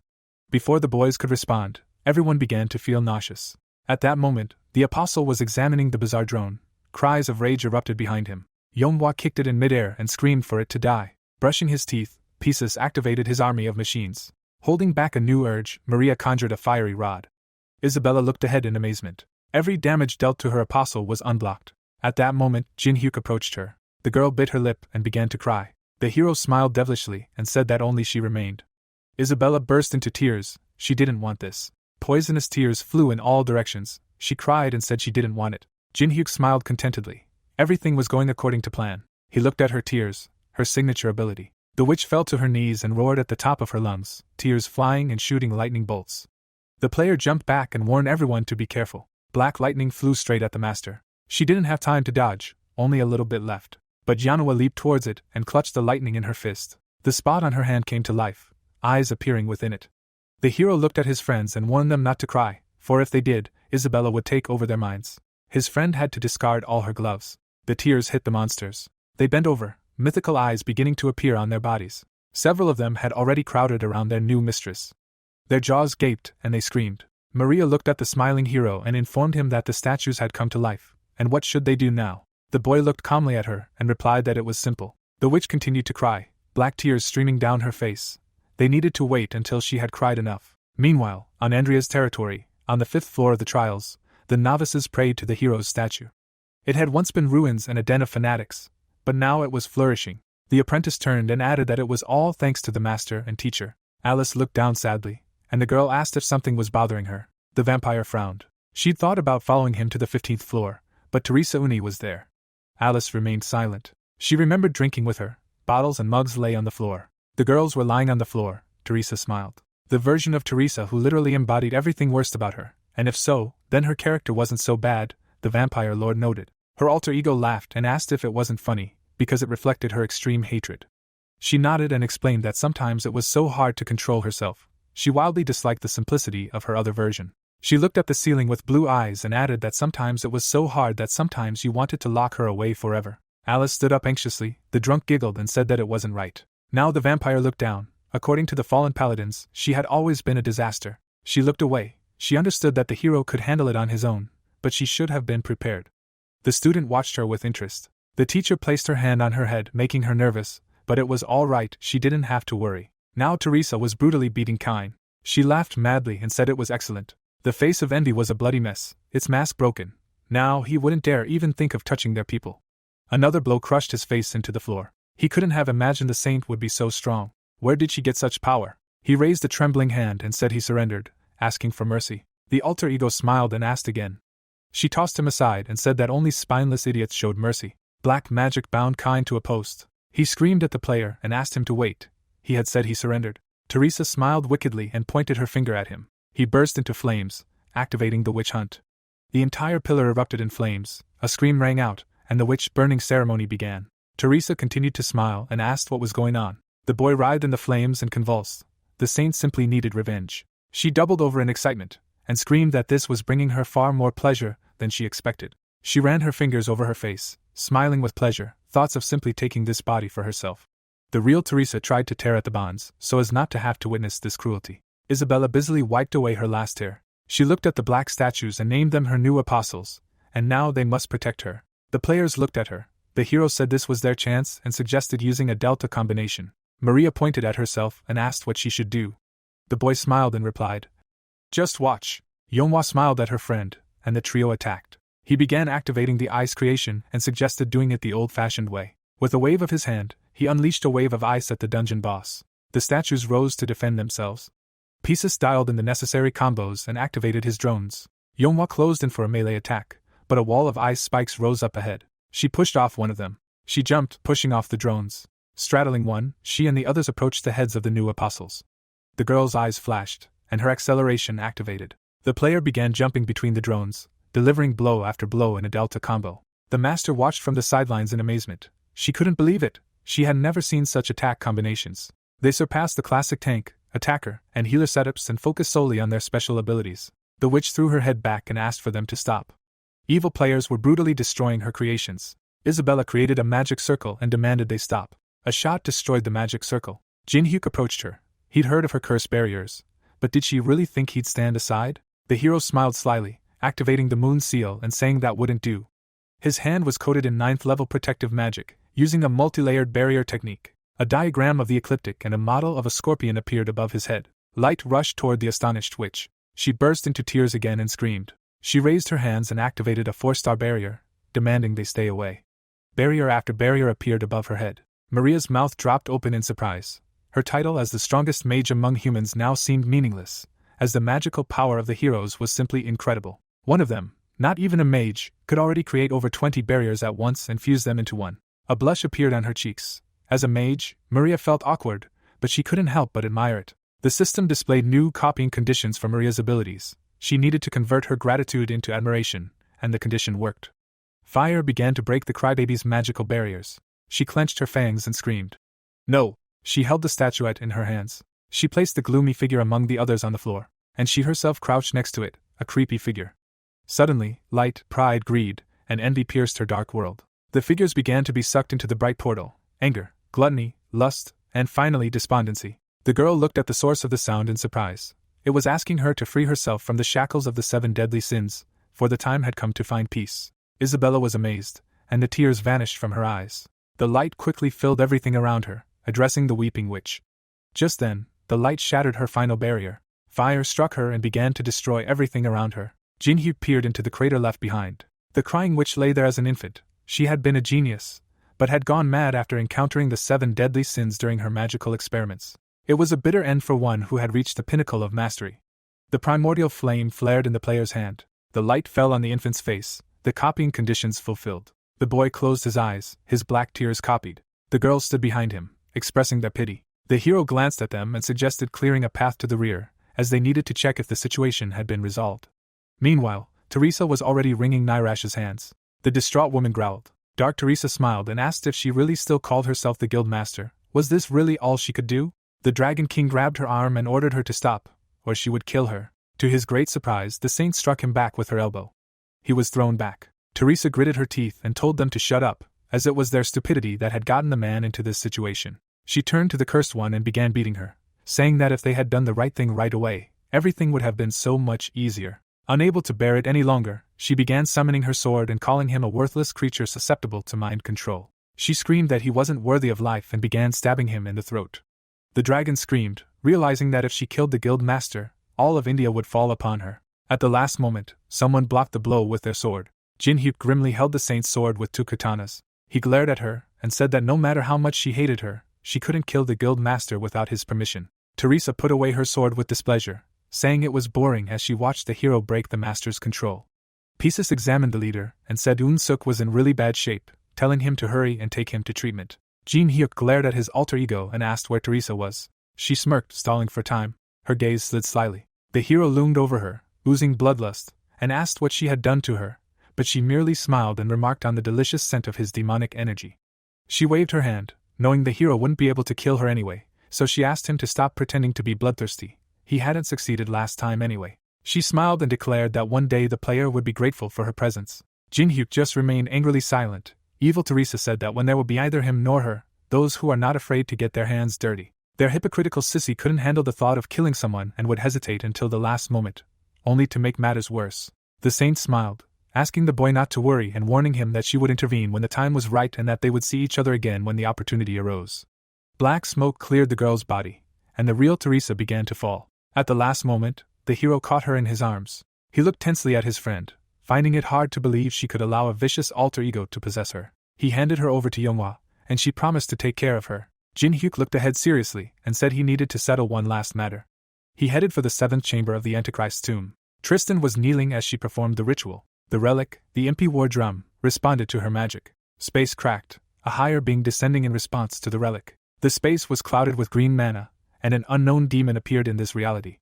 Before the boys could respond, everyone began to feel nauseous. At that moment, the apostle was examining the bizarre drone, Cries of rage erupted behind him. Yonghwa kicked it in midair and screamed for it to die. Brushing his teeth, Pieces activated his army of machines. Holding back a new urge, Maria conjured a fiery rod. Isabella looked ahead in amazement. Every damage dealt to her apostle was unblocked. At that moment, Jin-hyuk approached her. The girl bit her lip and began to cry. The hero smiled devilishly and said that only she remained. Isabella burst into tears. She didn't want this. Poisonous tears flew in all directions. She cried and said she didn't want it. Jin-hyuk smiled contentedly. Everything was going according to plan. He looked at her tears, her signature ability. The witch fell to her knees and roared at the top of her lungs, tears flying and shooting lightning bolts. The player jumped back and warned everyone to be careful. Black lightning flew straight at the master. She didn't have time to dodge, only a little bit left. But Yanua leaped towards it and clutched the lightning in her fist. The spot on her hand came to life, eyes appearing within it. The hero looked at his friends and warned them not to cry, for if they did, Isabella would take over their minds. His friend had to discard all her gloves. The tears hit the monsters. They bent over, mythical eyes beginning to appear on their bodies. Several of them had already crowded around their new mistress. Their jaws gaped, and they screamed. Maria looked at the smiling hero and informed him that the statues had come to life, and what should they do now? The boy looked calmly at her and replied that it was simple. The witch continued to cry, black tears streaming down her face. They needed to wait until she had cried enough. Meanwhile, on Andrea's territory, on the 5th floor of the trials, the novices prayed to the hero's statue. It had once been ruins and a den of fanatics, but now it was flourishing. The apprentice turned and added that it was all thanks to the master and teacher. Alice looked down sadly, and the girl asked if something was bothering her. The vampire frowned. She'd thought about following him to the 15th floor, but Teresa Uni was there. Alice remained silent. She remembered drinking with her. Bottles and mugs lay on the floor. The girls were lying on the floor. Teresa smiled. The version of Teresa who literally embodied everything worst about her, and if so, then her character wasn't so bad, the vampire lord noted. Her alter ego laughed and asked if it wasn't funny, because it reflected her extreme hatred. She nodded and explained that sometimes it was so hard to control herself. She wildly disliked the simplicity of her other version. She looked at the ceiling with blue eyes and added that sometimes it was so hard that sometimes you wanted to lock her away forever. Alice stood up anxiously. The drunk giggled and said that it wasn't right. Now the vampire looked down. According to the fallen paladins, she had always been a disaster. She looked away. She understood that the hero could handle it on his own, but she should have been prepared. The student watched her with interest. The teacher placed her hand on her head, making her nervous, but it was all right, she didn't have to worry. Now Teresa was brutally beating Kine. She laughed madly and said it was excellent. The face of Envy was a bloody mess, its mask broken. Now he wouldn't dare even think of touching their people. Another blow crushed his face into the floor. He couldn't have imagined the saint would be so strong. Where did she get such power? He raised a trembling hand and said he surrendered, asking for mercy. The alter ego smiled and asked again. She tossed him aside and said that only spineless idiots showed mercy. Black magic bound Kine to a post. He screamed at the player and asked him to wait. He had said he surrendered. Teresa smiled wickedly and pointed her finger at him. He burst into flames, activating the witch hunt. The entire pillar erupted in flames, a scream rang out, and the witch burning ceremony began. Teresa continued to smile and asked what was going on. The boy writhed in the flames and convulsed. The saint simply needed revenge. She doubled over in excitement, and screamed that this was bringing her far more pleasure than she expected. She ran her fingers over her face, smiling with pleasure, thoughts of simply taking this body for herself. The real Teresa tried to tear at the bonds, so as not to have to witness this cruelty. Isabella busily wiped away her last tear. She looked at the black statues and named them her new apostles, and now they must protect her. The players looked at her. The hero said this was their chance and suggested using a delta combination. Maria pointed at herself and asked what she should do. The boy smiled and replied, "Just watch." Yonghwa smiled at her friend, and the trio attacked. He began activating the ice creation and suggested doing it the old-fashioned way. With a wave of his hand, he unleashed a wave of ice at the dungeon boss. The statues rose to defend themselves. Pieces dialed in the necessary combos and activated his drones. Yonghwa closed in for a melee attack, but a wall of ice spikes rose up ahead. She pushed off one of them. She jumped, pushing off the drones. Straddling one, she and the others approached the heads of the new apostles. The girl's eyes flashed, and her acceleration activated. The player began jumping between the drones, delivering blow after blow in a delta combo. The master watched from the sidelines in amazement. She couldn't believe it. She had never seen such attack combinations. They surpassed the classic tank, attacker, and healer setups and focused solely on their special abilities. The witch threw her head back and asked for them to stop. Evil players were brutally destroying her creations. Isabella created a magic circle and demanded they stop. A shot destroyed the magic circle. Jin-hyuk approached her. He'd heard of her curse barriers, but did she really think he'd stand aside? The hero smiled slyly, activating the moon seal and saying that wouldn't do. His hand was coated in 9th level protective magic, using a multi-layered barrier technique. A diagram of the ecliptic and a model of a scorpion appeared above his head. Light rushed toward the astonished witch. She burst into tears again and screamed. She raised her hands and activated a 4-star barrier, demanding they stay away. Barrier after barrier appeared above her head. Maria's mouth dropped open in surprise. Her title as the strongest mage among humans now seemed meaningless, as the magical power of the heroes was simply incredible. One of them, not even a mage, could already create over 20 barriers at once and fuse them into one. A blush appeared on her cheeks. As a mage, Maria felt awkward, but she couldn't help but admire it. The system displayed new copying conditions for Maria's abilities. She needed to convert her gratitude into admiration, and the condition worked. Fire began to break the crybaby's magical barriers. She clenched her fangs and screamed. No! She held the statuette in her hands. She placed the gloomy figure among the others on the floor, and she herself crouched next to it, a creepy figure. Suddenly, light, pride, greed, and envy pierced her dark world. The figures began to be sucked into the bright portal. Anger, gluttony, lust, and finally despondency. The girl looked at the source of the sound in surprise. It was asking her to free herself from the shackles of the 7 deadly sins, for the time had come to find peace. Isabella was amazed, and the tears vanished from her eyes. The light quickly filled everything around her, addressing the weeping witch. Just then, the light shattered her final barrier. Fire struck her and began to destroy everything around her. Jinhyu peered into the crater left behind. The crying witch lay there as an infant. She had been a genius, but had gone mad after encountering the 7 deadly sins during her magical experiments. It was a bitter end for one who had reached the pinnacle of mastery. The primordial flame flared in the player's hand. The light fell on the infant's face, the copying conditions fulfilled. The boy closed his eyes, his black tears copied. The girls stood behind him, expressing their pity. The hero glanced at them and suggested clearing a path to the rear, as they needed to check if the situation had been resolved. Meanwhile, Teresa was already wringing Nirash's hands. The distraught woman growled. Dark Teresa smiled and asked if she really still called herself the guild master. Was this really all she could do? The Dragon King grabbed her arm and ordered her to stop, or she would kill her. To his great surprise, the saint struck him back with her elbow. He was thrown back. Teresa gritted her teeth and told them to shut up, as it was their stupidity that had gotten the man into this situation. She turned to the cursed one and began beating her, saying that if they had done the right thing right away, everything would have been so much easier. Unable to bear it any longer, she began summoning her sword and calling him a worthless creature susceptible to mind control. She screamed that he wasn't worthy of life and began stabbing him in the throat. The dragon screamed, realizing that if she killed the guild master, all of India would fall upon her. At the last moment, someone blocked the blow with their sword. Jinhyu grimly held the saint's sword with 2 katanas. He glared at her and said that no matter how much she hated her, she couldn't kill the guild master without his permission. Teresa put away her sword with displeasure, saying it was boring as she watched the hero break the master's control. Pisus examined the leader and said Unsuk was in really bad shape, telling him to hurry and take him to treatment. Jinhyuk glared at his alter ego and asked where Teresa was. She smirked, stalling for time. Her gaze slid slyly. The hero loomed over her, oozing bloodlust, and asked what she had done to her, but she merely smiled and remarked on the delicious scent of his demonic energy. She waved her hand, knowing the hero wouldn't be able to kill her anyway, so she asked him to stop pretending to be bloodthirsty. He hadn't succeeded last time anyway. She smiled and declared that one day the player would be grateful for her presence. Jinhyuk just remained angrily silent. Evil Teresa said that when there will be either him nor her, those who are not afraid to get their hands dirty. Their hypocritical sissy couldn't handle the thought of killing someone and would hesitate until the last moment, only to make matters worse. The saint smiled, asking the boy not to worry and warning him that she would intervene when the time was right and that they would see each other again when the opportunity arose. Black smoke cleared the girl's body, and the real Teresa began to fall. At the last moment, the hero caught her in his arms. He looked tensely at his friend, finding it hard to believe she could allow a vicious alter ego to possess her. He handed her over to Yonghwa, and she promised to take care of her. Jinhyuk looked ahead seriously and said he needed to settle one last matter. He headed for the 7th chamber of the Antichrist's tomb. Tristan was kneeling as she performed the ritual. The relic, the impy war drum, responded to her magic. Space cracked, a higher being descending in response to the relic. The space was clouded with green mana, and an unknown demon appeared in this reality.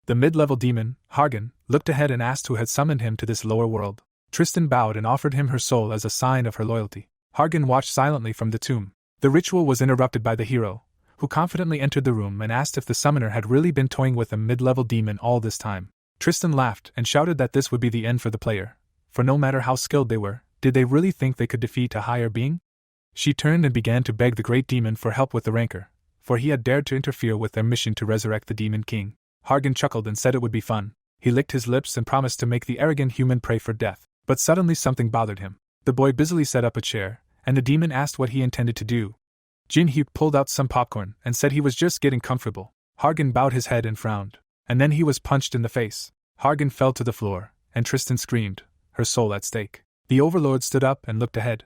The mid-level demon, Hargan, looked ahead and asked who had summoned him to this lower world. Tristan bowed and offered him her soul as a sign of her loyalty. Hargan watched silently from the tomb. The ritual was interrupted by the hero, who confidently entered the room and asked if the summoner had really been toying with a mid-level demon all this time. Tristan laughed and shouted that this would be the end for the player, for no matter how skilled they were, did they really think they could defeat a higher being? She turned and began to beg the great demon for help with the rancor, for he had dared to interfere with their mission to resurrect the demon king. Hargan chuckled and said it would be fun. He licked his lips and promised to make the arrogant human pray for death. But suddenly something bothered him. The boy busily set up a chair, and the demon asked what he intended to do. Jin-hyuk pulled out some popcorn and said he was just getting comfortable. Hargan bowed his head and frowned. And then he was punched in the face. Hargan fell to the floor, and Tristan screamed, her soul at stake. The overlord stood up and looked ahead.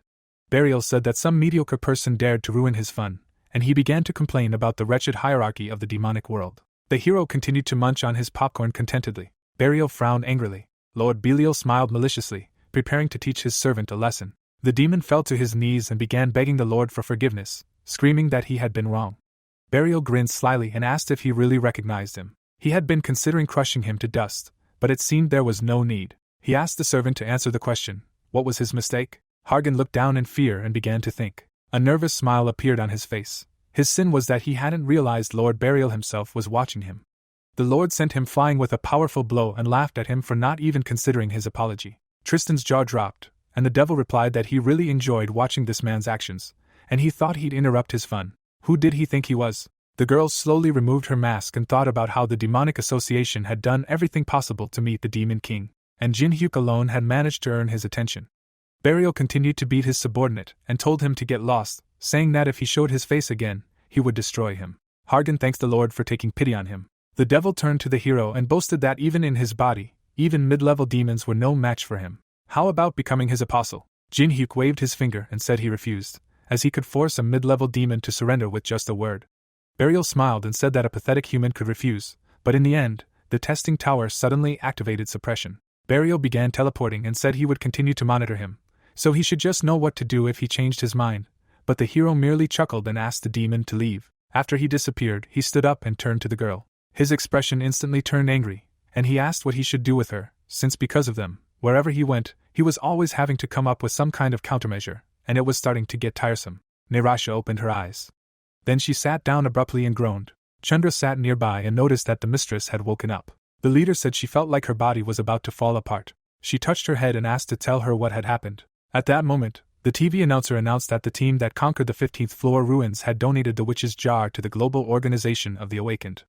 Burial said that some mediocre person dared to ruin his fun, and he began to complain about the wretched hierarchy of the demonic world. The hero continued to munch on his popcorn contentedly. Burial frowned angrily. Lord Belial smiled maliciously, preparing to teach his servant a lesson. The demon fell to his knees and began begging the Lord for forgiveness, screaming that he had been wrong. Burial grinned slyly and asked if he really recognized him. He had been considering crushing him to dust, but it seemed there was no need. He asked the servant to answer the question. What was his mistake? Hargan looked down in fear and began to think. A nervous smile appeared on his face. His sin was that he hadn't realized Lord Burial himself was watching him. The Lord sent him flying with a powerful blow and laughed at him for not even considering his apology. Tristan's jaw dropped, and the devil replied that he really enjoyed watching this man's actions, and he thought he'd interrupt his fun. Who did he think he was? The girl slowly removed her mask and thought about how the demonic association had done everything possible to meet the Demon King, and Jin-hyuk alone had managed to earn his attention. Burial continued to beat his subordinate and told him to get lost, saying that if he showed his face again, he would destroy him. Hargan thanked the Lord for taking pity on him. The devil turned to the hero and boasted that even in his body, even mid-level demons were no match for him. How about becoming his apostle? Jin-hyuk waved his finger and said he refused, as he could force a mid-level demon to surrender with just a word. Burial smiled and said that a pathetic human could refuse, but in the end, the testing tower suddenly activated suppression. Burial began teleporting and said he would continue to monitor him, so he should just know what to do if he changed his mind, but the hero merely chuckled and asked the demon to leave. After he disappeared, he stood up and turned to the girl. His expression instantly turned angry, and he asked what he should do with her, since because of them, wherever he went, he was always having to come up with some kind of countermeasure, and it was starting to get tiresome. Nirasha opened her eyes. Then she sat down abruptly and groaned. Chandra sat nearby and noticed that the mistress had woken up. The leader said she felt like her body was about to fall apart. She touched her head and asked to tell her what had happened. At that moment, the TV announcer announced that the team that conquered the 15th floor ruins had donated the witch's jar to the Global Organization of the Awakened.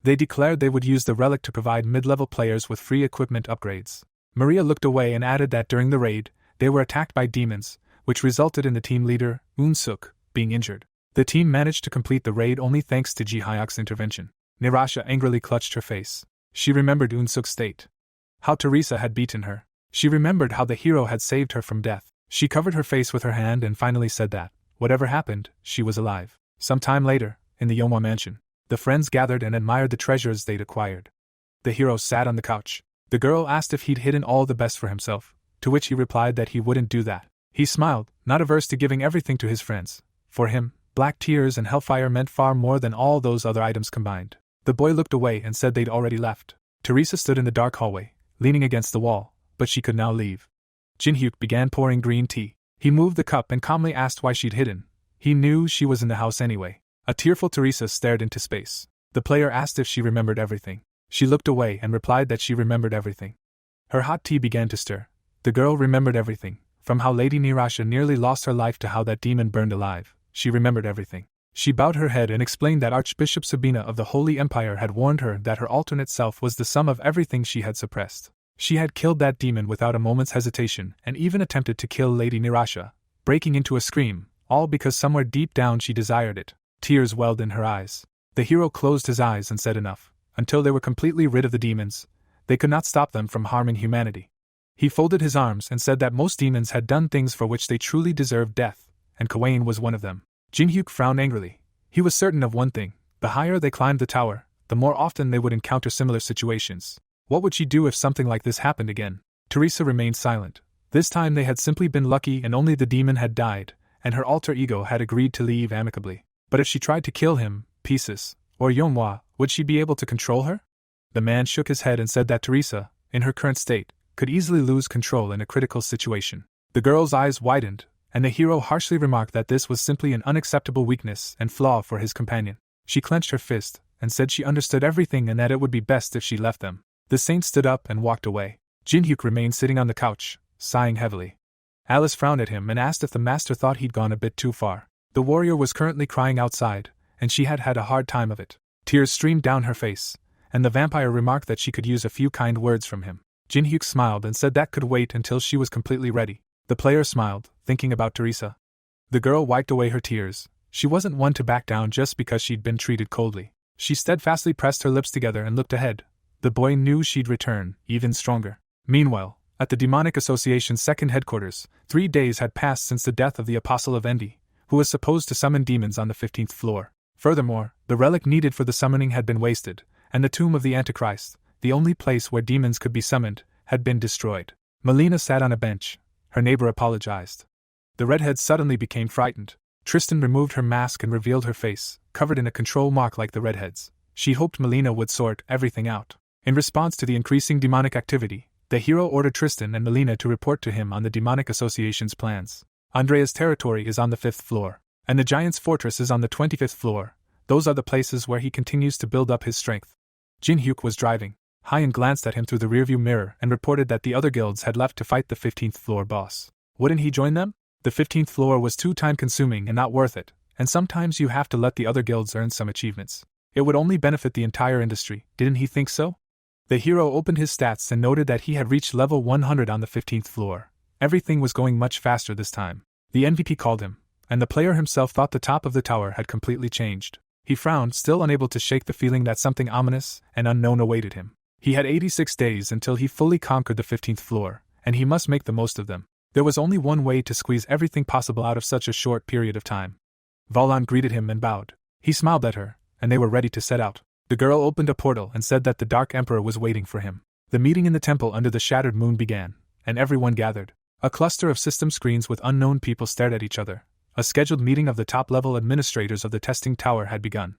They declared they would use the relic to provide mid-level players with free equipment upgrades. Maria looked away and added that during the raid, they were attacked by demons, which resulted in the team leader, Eun-suk, being injured. The team managed to complete the raid only thanks to Ji-hyuk's intervention. Nirasha angrily clutched her face. She remembered Eun-suk's state. How Teresa had beaten her. She remembered how the hero had saved her from death. She covered her face with her hand and finally said that, whatever happened, she was alive. Some time later, in the Yeonhwa mansion, the friends gathered and admired the treasures they'd acquired. The hero sat on the couch. The girl asked if he'd hidden all the best for himself, to which he replied that he wouldn't do that. He smiled, not averse to giving everything to his friends. For him, black tears and hellfire meant far more than all those other items combined. The boy looked away and said they'd already left. Teresa stood in the dark hallway, leaning against the wall, but she could now leave. Jin-hyuk began pouring green tea. He moved the cup and calmly asked why she'd hidden. He knew she was in the house anyway. A tearful Teresa stared into space. The player asked if she remembered everything. She looked away and replied that she remembered everything. Her hot tea began to stir. The girl remembered everything, from how Lady Nirasha nearly lost her life to how that demon burned alive. She remembered everything. She bowed her head and explained that Archbishop Sabina of the Holy Empire had warned her that her alternate self was the sum of everything she had suppressed. She had killed that demon without a moment's hesitation and even attempted to kill Lady Nirasha, breaking into a scream, all because somewhere deep down she desired it. Tears welled in her eyes. The hero closed his eyes and said enough. Until they were completely rid of the demons, they could not stop them from harming humanity. He folded his arms and said that most demons had done things for which they truly deserved death, and Kawain was one of them. Jin-hyuk frowned angrily. He was certain of one thing: the higher they climbed the tower, the more often they would encounter similar situations. What would she do if something like this happened again? Teresa remained silent. This time they had simply been lucky and only the demon had died, and her alter ego had agreed to leave amicably. But if she tried to kill him, Pieces, or Yeonhwa, would she be able to control her? The man shook his head and said that Teresa, in her current state, could easily lose control in a critical situation. The girl's eyes widened, and the hero harshly remarked that this was simply an unacceptable weakness and flaw for his companion. She clenched her fist, and said she understood everything and that it would be best if she left them. The saint stood up and walked away. Jin-hyuk remained sitting on the couch, sighing heavily. Alice frowned at him and asked if the master thought he'd gone a bit too far. The warrior was currently crying outside, and she had had a hard time of it. Tears streamed down her face, and the vampire remarked that she could use a few kind words from him. Jin-hyuk smiled and said that could wait until she was completely ready. The player smiled, thinking about Teresa. The girl wiped away her tears. She wasn't one to back down just because she'd been treated coldly. She steadfastly pressed her lips together and looked ahead. The boy knew she'd return, even stronger. Meanwhile, at the Demonic Association's second headquarters, 3 days had passed since the death of the Apostle of Envy, who was supposed to summon demons on the 15th floor. Furthermore, the relic needed for the summoning had been wasted, and the tomb of the Antichrist, the only place where demons could be summoned, had been destroyed. Melina sat on a bench. Her neighbor apologized. The redhead suddenly became frightened. Tristan removed her mask and revealed her face, covered in a control mark like the redhead's. She hoped Melina would sort everything out. In response to the increasing demonic activity, the hero ordered Tristan and Melina to report to him on the Demonic Association's plans. Andrea's territory is on the 5th floor, and the Giant's fortress is on the 25th floor. Those are the places where he continues to build up his strength. Jin-hyuk was driving. Hyen glanced at him through the rearview mirror and reported that the other guilds had left to fight the 15th floor boss. Wouldn't he join them? The 15th floor was too time-consuming and not worth it, and sometimes you have to let the other guilds earn some achievements. It would only benefit the entire industry, didn't he think so? The hero opened his stats and noted that he had reached level 100 on the 15th floor. Everything was going much faster this time. The MVP called him, and the player himself thought the top of the tower had completely changed. He frowned, still unable to shake the feeling that something ominous and unknown awaited him. He had 86 days until he fully conquered the 15th floor, and he must make the most of them. There was only one way to squeeze everything possible out of such a short period of time. Valan greeted him and bowed. He smiled at her, and they were ready to set out. The girl opened a portal and said that the Dark Emperor was waiting for him. The meeting in the temple under the shattered moon began, and everyone gathered. A cluster of system screens with unknown people stared at each other. A scheduled meeting of the top-level administrators of the testing tower had begun.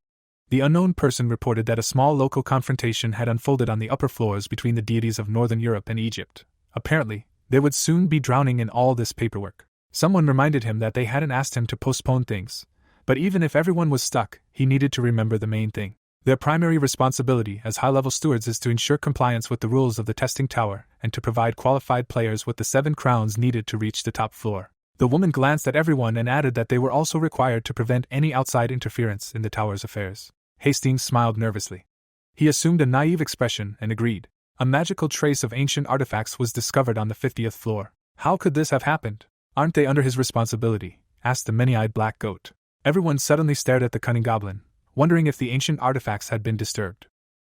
The unknown person reported that a small local confrontation had unfolded on the upper floors between the deities of Northern Europe and Egypt. Apparently, they would soon be drowning in all this paperwork. Someone reminded him that they hadn't asked him to postpone things. But even if everyone was stuck, he needed to remember the main thing. Their primary responsibility as high-level stewards is to ensure compliance with the rules of the testing tower and to provide qualified players with the 7 crowns needed to reach the top floor. The woman glanced at everyone and added that they were also required to prevent any outside interference in the tower's affairs. Hastings smiled nervously. He assumed a naive expression and agreed. A magical trace of ancient artifacts was discovered on the 50th floor. How could this have happened? Aren't they under his responsibility? Asked the many-eyed black goat. Everyone suddenly stared at the cunning goblin, wondering if the ancient artifacts had been disturbed.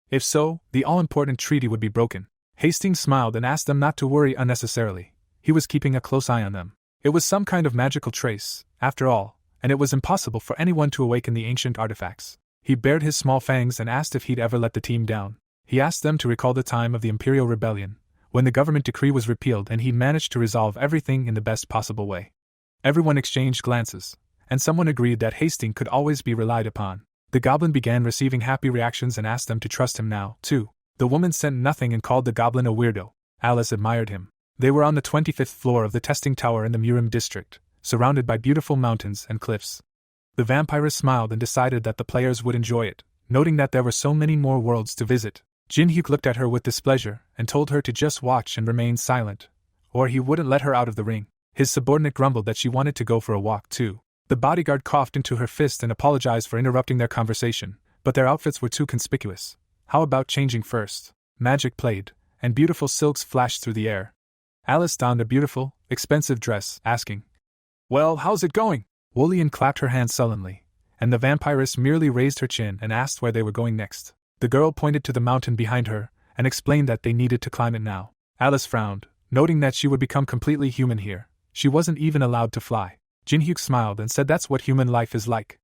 If so, the all-important treaty would be broken. Hastings smiled and asked them not to worry unnecessarily. He was keeping a close eye on them. It was some kind of magical trace, after all, and it was impossible for anyone to awaken the ancient artifacts. He bared his small fangs and asked if he'd ever let the team down. He asked them to recall the time of the Imperial Rebellion, when the government decree was repealed and he'd managed to resolve everything in the best possible way. Everyone exchanged glances, and someone agreed that Hastings could always be relied upon. The goblin began receiving happy reactions and asked them to trust him now, too. The woman sent nothing and called the goblin a weirdo. Alice admired him. They were on the 25th floor of the testing tower in the Murim district, surrounded by beautiful mountains and cliffs. The vampiress smiled and decided that the players would enjoy it, noting that there were so many more worlds to visit. Jin-hyuk looked at her with displeasure and told her to just watch and remain silent, or he wouldn't let her out of the ring. His subordinate grumbled that she wanted to go for a walk too. The bodyguard coughed into her fist and apologized for interrupting their conversation, but their outfits were too conspicuous. How about changing first? Magic played, and beautiful silks flashed through the air. Alice donned a beautiful, expensive dress, asking, "Well, how's it going?" Wolian clapped her hands sullenly, and the vampiress merely raised her chin and asked where they were going next. The girl pointed to the mountain behind her and explained that they needed to climb it now. Alice frowned, noting that she would become completely human here. She wasn't even allowed to fly. Jin-hyuk smiled and said that's what human life is like.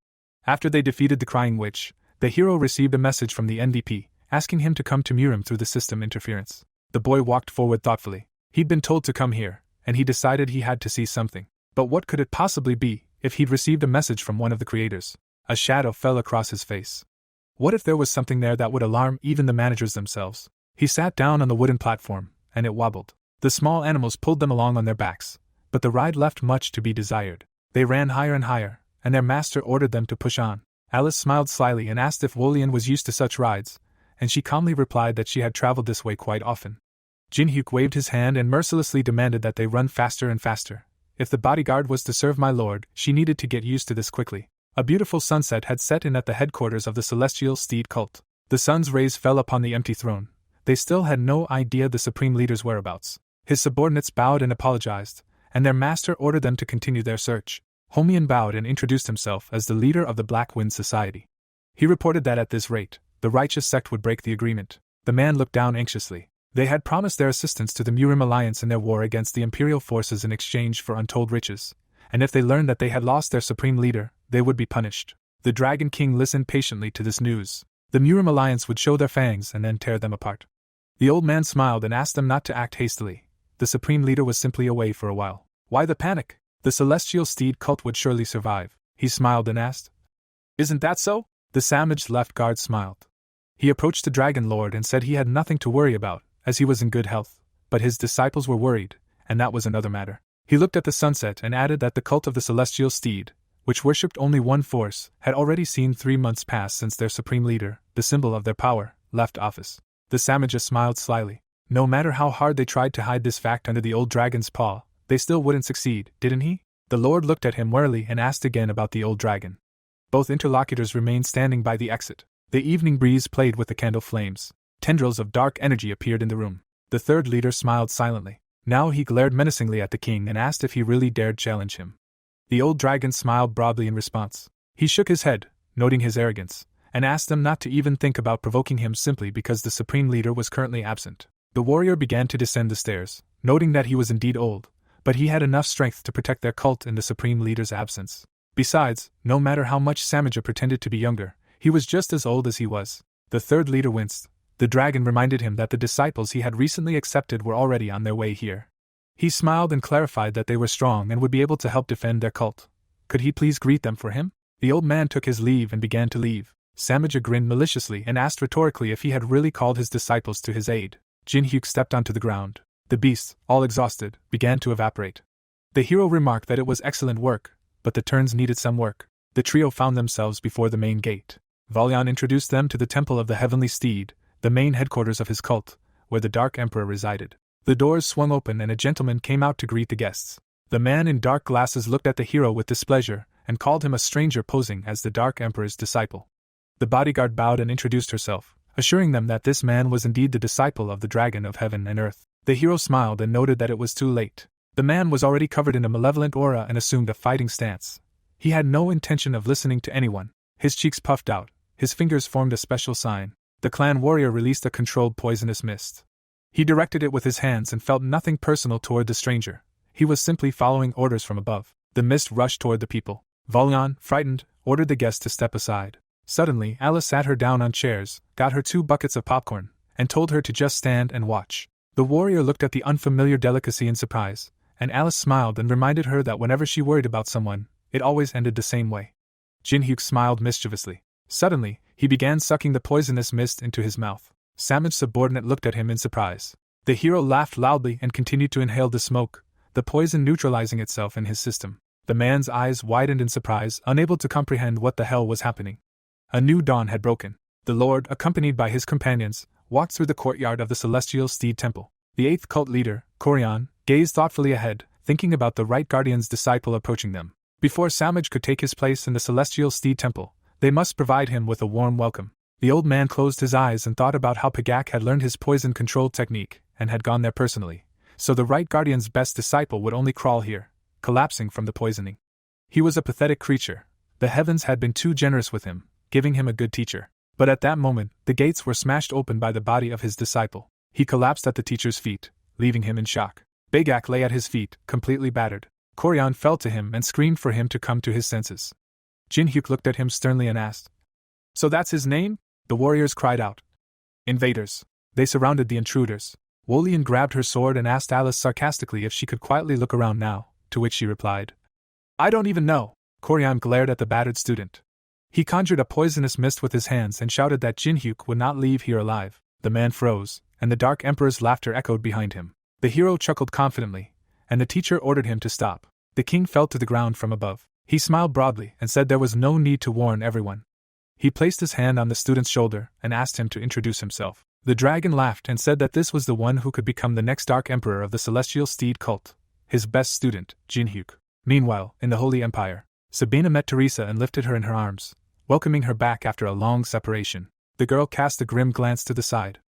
After they defeated the Crying Witch, the hero received a message from the NDP, asking him to come to Murim through the system interference. The boy walked forward thoughtfully. He'd been told to come here, and he decided he had to see something. But what could it possibly be, if he'd received a message from one of the creators? A shadow fell across his face. What if there was something there that would alarm even the managers themselves? He sat down on the wooden platform, and it wobbled. The small animals pulled them along on their backs, but the ride left much to be desired. They ran higher and higher, and their master ordered them to push on. Alice smiled slyly and asked if Wolian was used to such rides, and she calmly replied that she had traveled this way quite often. Jin-hyuk waved his hand and mercilessly demanded that they run faster and faster. If the bodyguard was to serve my lord, she needed to get used to this quickly. A beautiful sunset had set in at the headquarters of the Celestial Steed cult. The sun's rays fell upon the empty throne. They still had no idea the supreme leader's whereabouts. His subordinates bowed and apologized, and their master ordered them to continue their search. Homian bowed and introduced himself as the leader of the Black Wind Society. He reported that at this rate, the righteous sect would break the agreement. The man looked down anxiously. They had promised their assistance to the Murim alliance in their war against the imperial forces in exchange for untold riches, and if they learned that they had lost their supreme leader, they would be punished. The Dragon King listened patiently to this news. The Murim alliance would show their fangs and then tear them apart. The old man smiled and asked them not to act hastily. The supreme leader was simply away for a while. Why the panic? The celestial steed cult would surely survive. He smiled and asked. Isn't that so? The Samaj left guard smiled. He approached the Dragon Lord and said he had nothing to worry about, as he was in good health, but his disciples were worried, and that was another matter. He looked at the sunset and added that the cult of the celestial steed, which worshipped only one force, had already seen 3 months pass since their supreme leader, the symbol of their power, left office. The Samaja smiled slyly. No matter how hard they tried to hide this fact under the old dragon's paw, they still wouldn't succeed, didn't he? The Lord looked at him warily and asked again about the old dragon. Both interlocutors remained standing by the exit. The evening breeze played with the candle flames. Tendrils of dark energy appeared in the room. The third leader smiled silently. Now he glared menacingly at the king and asked if he really dared challenge him. The old dragon smiled broadly in response. He shook his head, noting his arrogance, and asked them not to even think about provoking him simply because the supreme leader was currently absent. The warrior began to descend the stairs, noting that he was indeed old, but he had enough strength to protect their cult in the supreme leader's absence. Besides, no matter how much Samaja pretended to be younger, he was just as old as he was. The third leader winced. The dragon reminded him that the disciples he had recently accepted were already on their way here. He smiled and clarified that they were strong and would be able to help defend their cult. Could he please greet them for him? The old man took his leave and began to leave. Samaja grinned maliciously and asked rhetorically if he had really called his disciples to his aid. Jinhyuk stepped onto the ground. The beast, all exhausted, began to evaporate. The hero remarked that it was excellent work, but the turns needed some work. The trio found themselves before the main gate. Valyan introduced them to the Temple of the Heavenly Steed, the main headquarters of his cult, where the Dark Emperor resided. The doors swung open and a gentleman came out to greet the guests. The man in dark glasses looked at the hero with displeasure and called him a stranger posing as the Dark Emperor's disciple. The bodyguard bowed and introduced herself, assuring them that this man was indeed the disciple of the Dragon of Heaven and Earth. The hero smiled and noted that it was too late. The man was already covered in a malevolent aura and assumed a fighting stance. He had no intention of listening to anyone. His cheeks puffed out, his fingers formed a special sign. The clan warrior released a controlled poisonous mist. He directed it with his hands and felt nothing personal toward the stranger. He was simply following orders from above. The mist rushed toward the people. Valyan, frightened, ordered the guest to step aside. Suddenly, Alice sat her down on chairs, got her 2 buckets of popcorn, and told her to just stand and watch. The warrior looked at the unfamiliar delicacy in surprise, and Alice smiled and reminded her that whenever she worried about someone, it always ended the same way. Jinhyuk smiled mischievously. Suddenly, he began sucking the poisonous mist into his mouth. Samaj's subordinate looked at him in surprise. The hero laughed loudly and continued to inhale the smoke, the poison neutralizing itself in his system. The man's eyes widened in surprise, unable to comprehend what the hell was happening. A new dawn had broken. The Lord, accompanied by his companions, walked through the courtyard of the Celestial Steed Temple. The 8th cult leader, Koryan, gazed thoughtfully ahead, thinking about the Right Guardian's disciple approaching them. Before Samaj could take his place in the Celestial Steed Temple, they must provide him with a warm welcome. The old man closed his eyes and thought about how Pagak had learned his poison control technique and had gone there personally, so the Right Guardian's best disciple would only crawl here, collapsing from the poisoning. He was a pathetic creature. The heavens had been too generous with him, giving him a good teacher. But at that moment, the gates were smashed open by the body of his disciple. He collapsed at the teacher's feet, leaving him in shock. Pagak lay at his feet, completely battered. Koryan fell to him and screamed for him to come to his senses. Jinhyuk looked at him sternly and asked, "So that's his name?" The warriors cried out. "Invaders." They surrounded the intruders. Wolian grabbed her sword and asked Alice sarcastically if she could quietly look around now, to which she replied, "I don't even know." Koryan glared at the battered student. He conjured a poisonous mist with his hands and shouted that Jinhyuk would not leave here alive. The man froze, and the Dark Emperor's laughter echoed behind him. The hero chuckled confidently, and the teacher ordered him to stop. The king fell to the ground from above. He smiled broadly and said there was no need to warn everyone. He placed his hand on the student's shoulder and asked him to introduce himself. The dragon laughed and said that this was the one who could become the next Dark Emperor of the Celestial Steed cult, his best student, Jinhyuk. Meanwhile, in the Holy Empire, Sabina met Teresa and lifted her in her arms, welcoming her back after a long separation. The girl cast a grim glance to the side.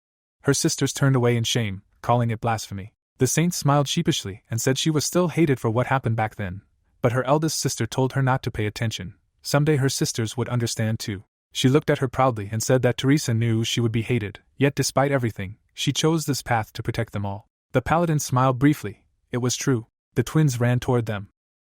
Her sisters turned away in shame, calling it blasphemy. The saint smiled sheepishly and said she was still hated for what happened back then, but her eldest sister told her not to pay attention. Someday her sisters would understand too. She looked at her proudly and said that Teresa knew she would be hated, yet despite everything, she chose this path to protect them all. The paladin smiled briefly. It was true. The twins ran toward them.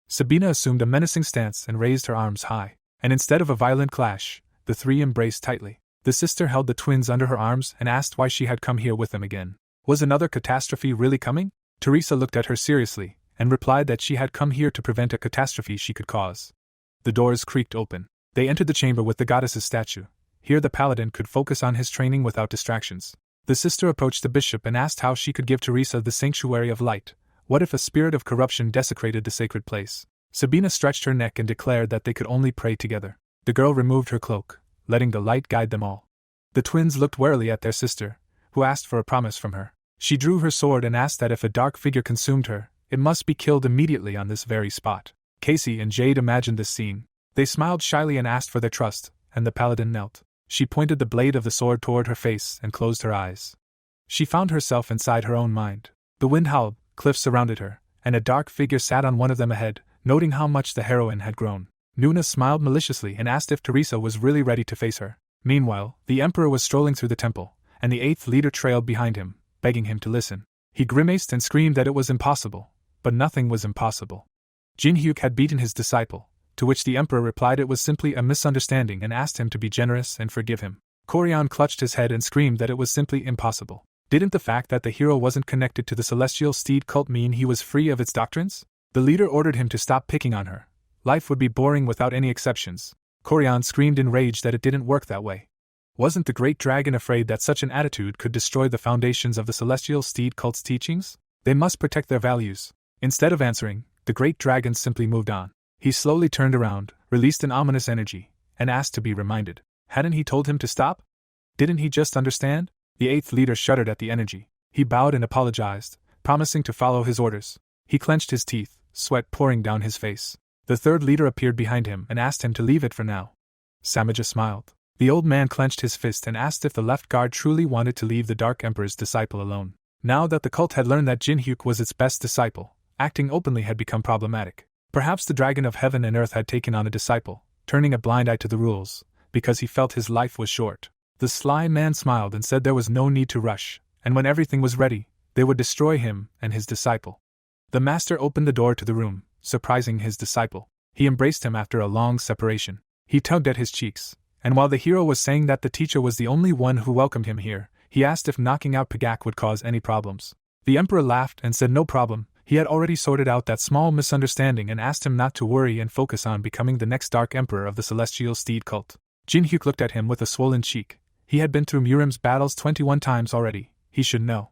Sabina assumed a menacing stance and raised her arms high, and instead of a violent clash, the three embraced tightly. The sister held the twins under her arms and asked why she had come here with them again. Was another catastrophe really coming? Teresa looked at her seriously, and replied that she had come here to prevent a catastrophe she could cause. The doors creaked open. They entered the chamber with the goddess's statue. Here the paladin could focus on his training without distractions. The sister approached the bishop and asked how she could give Teresa the sanctuary of light. What if a spirit of corruption desecrated the sacred place? Sabina stretched her neck and declared that they could only pray together. The girl removed her cloak, letting the light guide them all. The twins looked warily at their sister, who asked for a promise from her. She drew her sword and asked that if a dark figure consumed her, it must be killed immediately on this very spot. Casey and Jade imagined this scene. They smiled shyly and asked for their trust, and the paladin knelt. She pointed the blade of the sword toward her face and closed her eyes. She found herself inside her own mind. The wind howled, cliffs surrounded her, and a dark figure sat on one of them ahead, noting how much the heroine had grown. Nuna smiled maliciously and asked if Teresa was really ready to face her. Meanwhile, the emperor was strolling through the temple, and the eighth leader trailed behind him, begging him to listen. He grimaced and screamed that it was impossible, but nothing was impossible. Jin-hyuk had beaten his disciple, to which the emperor replied it was simply a misunderstanding and asked him to be generous and forgive him. Koryan clutched his head and screamed that it was simply impossible. Didn't the fact that the hero wasn't connected to the celestial steed cult mean he was free of its doctrines? The leader ordered him to stop picking on her. Life would be boring without any exceptions. Koryan screamed in rage that it didn't work that way. Wasn't the great dragon afraid that such an attitude could destroy the foundations of the celestial steed cult's teachings? They must protect their values. Instead of answering, the great dragon simply moved on. He slowly turned around, released an ominous energy, and asked to be reminded. Hadn't he told him to stop? Didn't he just understand? The eighth leader shuddered at the energy. He bowed and apologized, promising to follow his orders. He clenched his teeth, sweat pouring down his face. The third leader appeared behind him and asked him to leave it for now. Samaja smiled. The old man clenched his fist and asked if the left guard truly wanted to leave the Dark Emperor's disciple alone. Now that the cult had learned that Jin-hyuk was its best disciple, acting openly had become problematic. Perhaps the dragon of heaven and earth had taken on a disciple, turning a blind eye to the rules, because he felt his life was short. The sly man smiled and said there was no need to rush, and when everything was ready, they would destroy him and his disciple. The master opened the door to the room, surprising his disciple. He embraced him after a long separation. He tugged at his cheeks, and while the hero was saying that the teacher was the only one who welcomed him here, he asked if knocking out Pagak would cause any problems. The emperor laughed and said no problem. He had already sorted out that small misunderstanding and asked him not to worry and focus on becoming the next Dark Emperor of the Celestial Steed cult. Jin-hyuk looked at him with a swollen cheek. He had been through Murim's battles 21 times already. He should know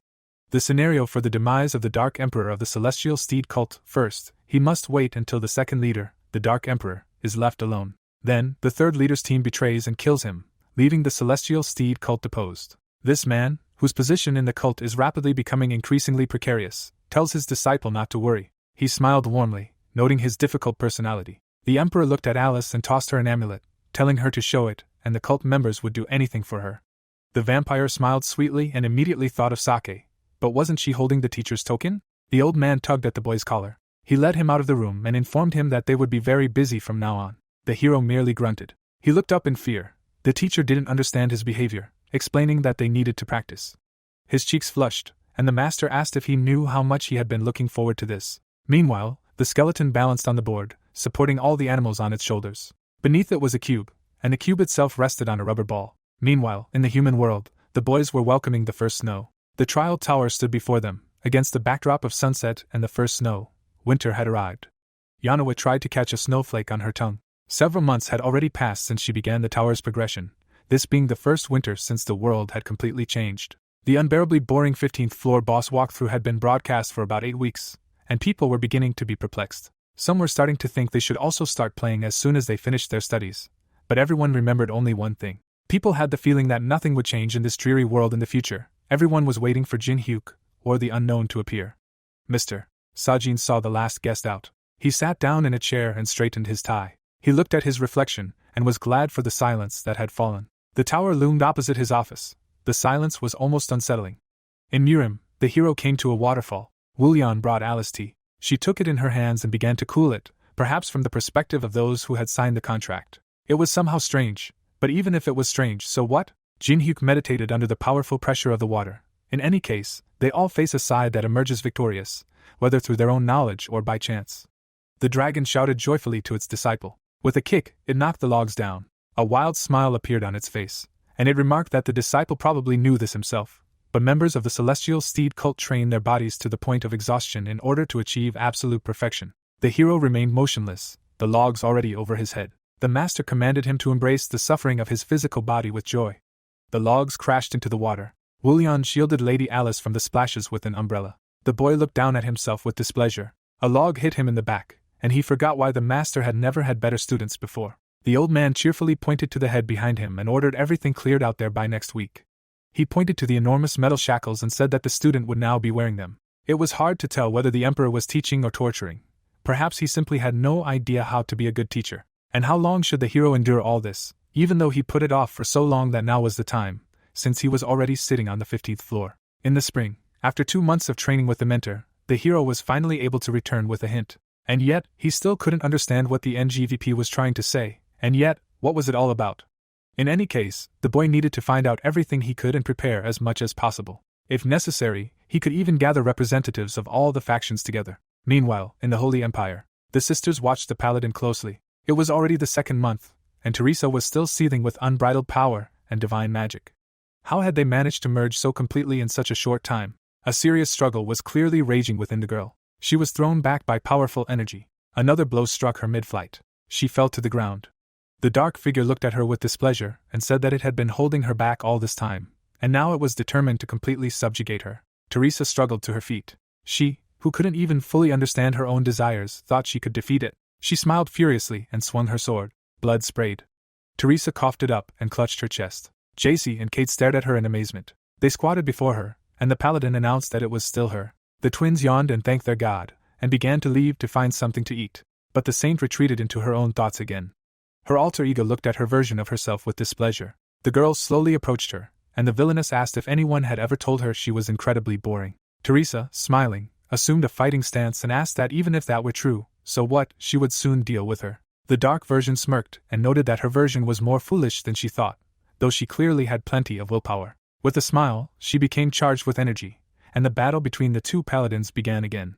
the scenario for the demise of the Dark Emperor of the Celestial Steed cult. First, he must wait until the second leader, the Dark Emperor, is left alone. Then, the third leader's team betrays and kills him, leaving the Celestial Steed cult deposed. This man, whose position in the cult is rapidly becoming increasingly precarious, tells his disciple not to worry. He smiled warmly, noting his difficult personality. The emperor looked at Alice and tossed her an amulet, telling her to show it, and the cult members would do anything for her. The vampire smiled sweetly and immediately thought of Sake. But wasn't she holding the teacher's token? The old man tugged at the boy's collar. He led him out of the room and informed him that they would be very busy from now on. The hero merely grunted. He looked up in fear. The teacher didn't understand his behavior, explaining that they needed to practice. His cheeks flushed, and the master asked if he knew how much he had been looking forward to this. Meanwhile, the skeleton balanced on the board, supporting all the animals on its shoulders. Beneath it was a cube, and the cube itself rested on a rubber ball. Meanwhile, in the human world, the boys were welcoming the first snow. The trial tower stood before them, against the backdrop of sunset and the first snow. Winter had arrived. Yanawa tried to catch a snowflake on her tongue. Several months had already passed since she began the tower's progression, this being the first winter since the world had completely changed. The unbearably boring 15th floor boss walkthrough had been broadcast for about 8 weeks, and people were beginning to be perplexed. Some were starting to think they should also start playing as soon as they finished their studies. But everyone remembered only one thing. People had the feeling that nothing would change in this dreary world in the future. Everyone was waiting for Jin-hyuk, or the unknown, to appear. Mr. Sajin saw the last guest out. He sat down in a chair and straightened his tie. He looked at his reflection, and was glad for the silence that had fallen. The tower loomed opposite his office. The silence was almost unsettling. In Murim, the hero came to a waterfall. Woolian brought Alice tea. She took it in her hands and began to cool it, perhaps from the perspective of those who had signed the contract. It was somehow strange, but even if it was strange, so what? Jinhyuk meditated under the powerful pressure of the water. In any case, they all face a side that emerges victorious, whether through their own knowledge or by chance. The dragon shouted joyfully to its disciple. With a kick, it knocked the logs down. A wild smile appeared on its face, and it remarked that the disciple probably knew this himself, but members of the celestial steed cult train their bodies to the point of exhaustion in order to achieve absolute perfection. The hero remained motionless, the logs already over his head. The master commanded him to embrace the suffering of his physical body with joy. The logs crashed into the water. Woolian shielded Lady Alice from the splashes with an umbrella. The boy looked down at himself with displeasure. A log hit him in the back, and he forgot why the master had never had better students before. The old man cheerfully pointed to the head behind him and ordered everything cleared out there by next week. He pointed to the enormous metal shackles and said that the student would now be wearing them. It was hard to tell whether the emperor was teaching or torturing. Perhaps he simply had no idea how to be a good teacher. And how long should the hero endure all this, even though he put it off for so long that now was the time, since he was already sitting on the 15th floor. In the spring, after 2 months of training with the mentor, the hero was finally able to return with a hint. And yet, he still couldn't understand what the NGVP was trying to say, and yet, what was it all about? In any case, the boy needed to find out everything he could and prepare as much as possible. If necessary, he could even gather representatives of all the factions together. Meanwhile, in the Holy Empire, the sisters watched the paladin closely. It was already the 2nd month, and Teresa was still seething with unbridled power and divine magic. How had they managed to merge so completely in such a short time? A serious struggle was clearly raging within the girl. She was thrown back by powerful energy. Another blow struck her mid-flight. She fell to the ground. The dark figure looked at her with displeasure and said that it had been holding her back all this time, and now it was determined to completely subjugate her. Teresa struggled to her feet. She, who couldn't even fully understand her own desires, thought she could defeat it. She smiled furiously and swung her sword. Blood sprayed. Teresa coughed it up and clutched her chest. JC and Kate stared at her in amazement. They squatted before her, and the paladin announced that it was still her. The twins yawned and thanked their god, and began to leave to find something to eat. But the saint retreated into her own thoughts again. Her alter ego looked at her version of herself with displeasure. The girl slowly approached her, and the villainess asked if anyone had ever told her she was incredibly boring. Teresa, smiling, assumed a fighting stance and asked that even if that were true, so what, she would soon deal with her. The dark version smirked and noted that her version was more foolish than she thought, though she clearly had plenty of willpower. With a smile, she became charged with energy, and the battle between the two paladins began again.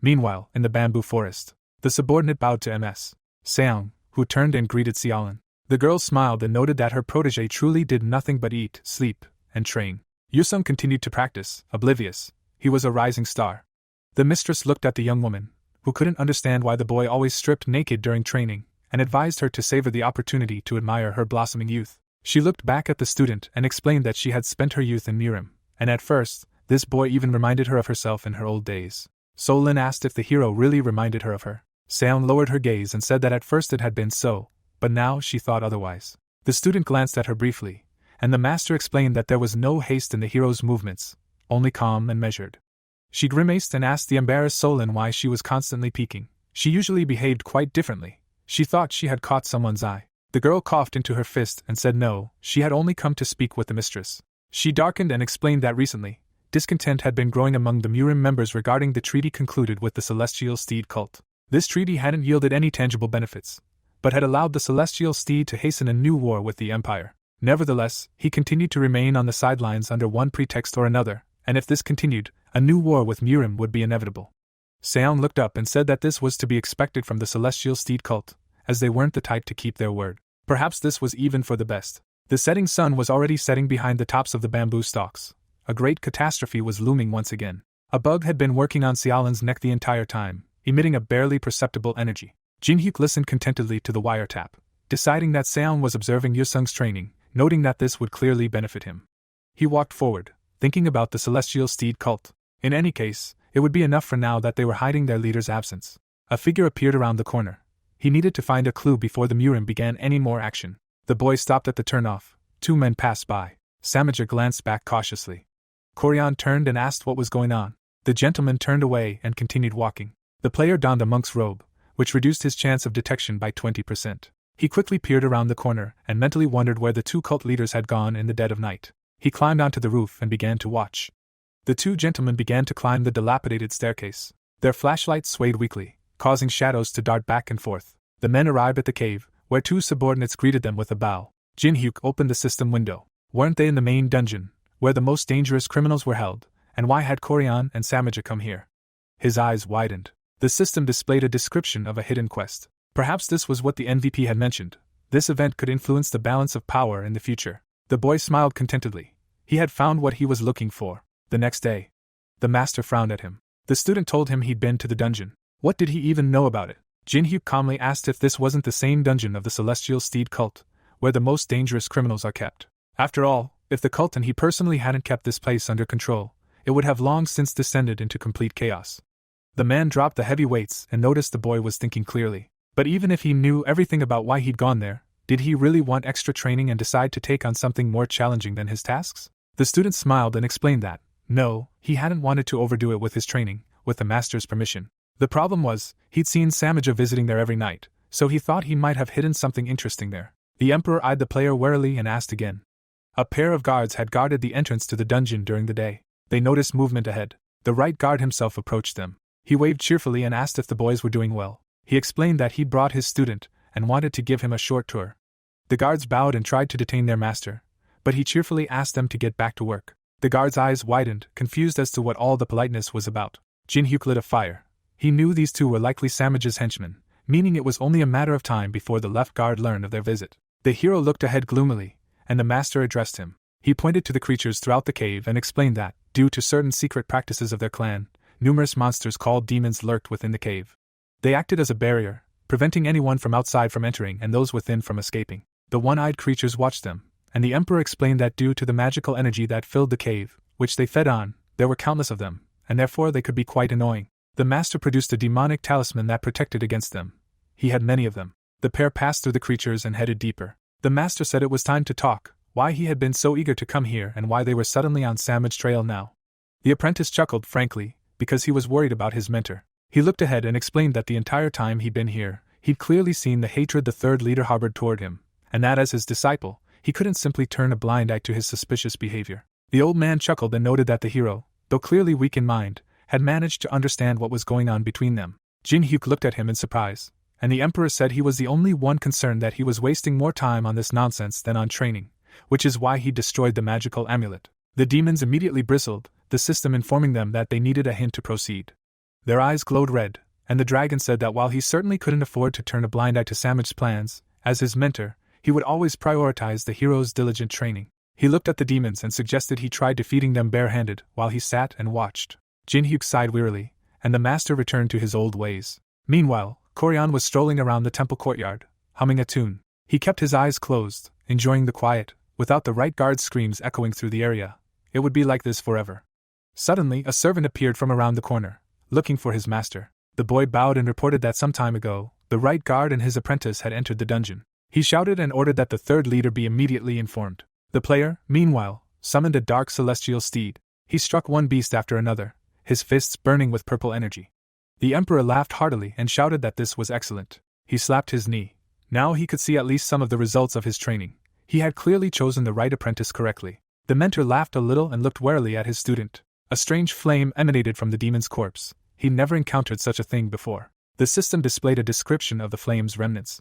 Meanwhile, in the bamboo forest, the subordinate bowed to Ms. Seong, who turned and greeted Xiaolin. The girl smiled and noted that her protege truly did nothing but eat, sleep, and train. Yusung continued to practice, oblivious. He was a rising star. The mistress looked at the young woman, who couldn't understand why the boy always stripped naked during training, and advised her to savor the opportunity to admire her blossoming youth. She looked back at the student and explained that she had spent her youth in Mirim, and at first, this boy even reminded her of herself in her old days. Solin asked if the hero really reminded her of her. Seon lowered her gaze and said that at first it had been so, but now she thought otherwise. The student glanced at her briefly, and the master explained that there was no haste in the hero's movements, only calm and measured. She grimaced and asked the embarrassed Solin why she was constantly peeking. She usually behaved quite differently. She thought she had caught someone's eye. The girl coughed into her fist and said no, she had only come to speak with the mistress. She darkened and explained that recently, discontent had been growing among the Murim members regarding the treaty concluded with the Celestial Steed cult. This treaty hadn't yielded any tangible benefits, but had allowed the Celestial Steed to hasten a new war with the Empire. Nevertheless, he continued to remain on the sidelines under one pretext or another, and if this continued, a new war with Murim would be inevitable. Seon looked up and said that this was to be expected from the Celestial Steed cult, as they weren't the type to keep their word. Perhaps this was even for the best. The setting sun was already setting behind the tops of the bamboo stalks. A great catastrophe was looming once again. A bug had been working on Xiaolin's neck the entire time, emitting a barely perceptible energy. Jinhyuk listened contentedly to the wiretap, deciding that Seon was observing Yusung's training, noting that this would clearly benefit him. He walked forward, thinking about the Celestial Steed cult. In any case, it would be enough for now that they were hiding their leader's absence. A figure appeared around the corner. He needed to find a clue before the Murim began any more action. The boy stopped at the turnoff. 2 men passed by. Samaja glanced back cautiously. Koryan turned and asked what was going on. The gentleman turned away and continued walking. The player donned a monk's robe, which reduced his chance of detection by 20%. He quickly peered around the corner and mentally wondered where the 2 cult leaders had gone in the dead of night. He climbed onto the roof and began to watch. The two gentlemen began to climb the dilapidated staircase. Their flashlights swayed weakly, causing shadows to dart back and forth. The men arrived at the cave, where two subordinates greeted them with a bow. Jin-hyuk opened the system window. Weren't they in the main dungeon, where the most dangerous criminals were held, and why had Koryan and Samaja come here? His eyes widened. The system displayed a description of a hidden quest. Perhaps this was what the NVP had mentioned. This event could influence the balance of power in the future. The boy smiled contentedly. He had found what he was looking for. The next day, the master frowned at him. The student told him he'd been to the dungeon. What did he even know about it? Jin-hyuk calmly asked if this wasn't the same dungeon of the Celestial Steed cult, where the most dangerous criminals are kept. After all, if the cult and he personally hadn't kept this place under control, it would have long since descended into complete chaos. The man dropped the heavy weights and noticed the boy was thinking clearly. But even if he knew everything about why he'd gone there, did he really want extra training and decide to take on something more challenging than his tasks? The student smiled and explained that, no, he hadn't wanted to overdo it with his training, with the master's permission. The problem was, he'd seen Samaja visiting there every night, so he thought he might have hidden something interesting there. The emperor eyed the player warily and asked again. A pair of guards had guarded the entrance to the dungeon during the day. They noticed movement ahead. The right guard himself approached them. He waved cheerfully and asked if the boys were doing well. He explained that he'd brought his student and wanted to give him a short tour. The guards bowed and tried to detain their master, but he cheerfully asked them to get back to work. The guard's eyes widened, confused as to what all the politeness was about. Jin-hyuk lit a fire. He knew these two were likely Samaja's henchmen, meaning it was only a matter of time before the left guard learned of their visit. The hero looked ahead gloomily, and the master addressed him. He pointed to the creatures throughout the cave and explained that, due to certain secret practices of their clan, numerous monsters called demons lurked within the cave. They acted as a barrier, preventing anyone from outside from entering and those within from escaping. The one-eyed creatures watched them, and the emperor explained that due to the magical energy that filled the cave, which they fed on, there were countless of them, and therefore they could be quite annoying. The master produced a demonic talisman that protected against them. He had many of them. The pair passed through the creatures and headed deeper. The master said it was time to talk, why he had been so eager to come here and why they were suddenly on Samaj's trail now. The apprentice chuckled frankly, because he was worried about his mentor. He looked ahead and explained that the entire time he'd been here, he'd clearly seen the hatred the third leader harbored toward him, and that as his disciple, he couldn't simply turn a blind eye to his suspicious behavior. The old man chuckled and noted that the hero, though clearly weak in mind, had managed to understand what was going on between them. Jin-hyuk looked at him in surprise, and the emperor said he was the only one concerned that he was wasting more time on this nonsense than on training, which is why he destroyed the magical amulet. The demons immediately bristled, the system informing them that they needed a hint to proceed. Their eyes glowed red, and the dragon said that while he certainly couldn't afford to turn a blind eye to Samaj's plans, as his mentor, he would always prioritize the hero's diligent training. He looked at the demons and suggested he try defeating them barehanded while he sat and watched. Jin-hyuk sighed wearily, and the master returned to his old ways. Meanwhile, Koryan was strolling around the temple courtyard, humming a tune. He kept his eyes closed, enjoying the quiet, without the right guard's screams echoing through the area. It would be like this forever. Suddenly, a servant appeared from around the corner, looking for his master. The boy bowed and reported that some time ago, the right guard and his apprentice had entered the dungeon. He shouted and ordered that the third leader be immediately informed. The player, meanwhile, summoned a dark celestial steed. He struck one beast after another, his fists burning with purple energy. The emperor laughed heartily and shouted that this was excellent. He slapped his knee. Now he could see at least some of the results of his training. He had clearly chosen the right apprentice correctly. The mentor laughed a little and looked warily at his student. A strange flame emanated from the demon's corpse. He never encountered such a thing before. The system displayed a description of the flame's remnants.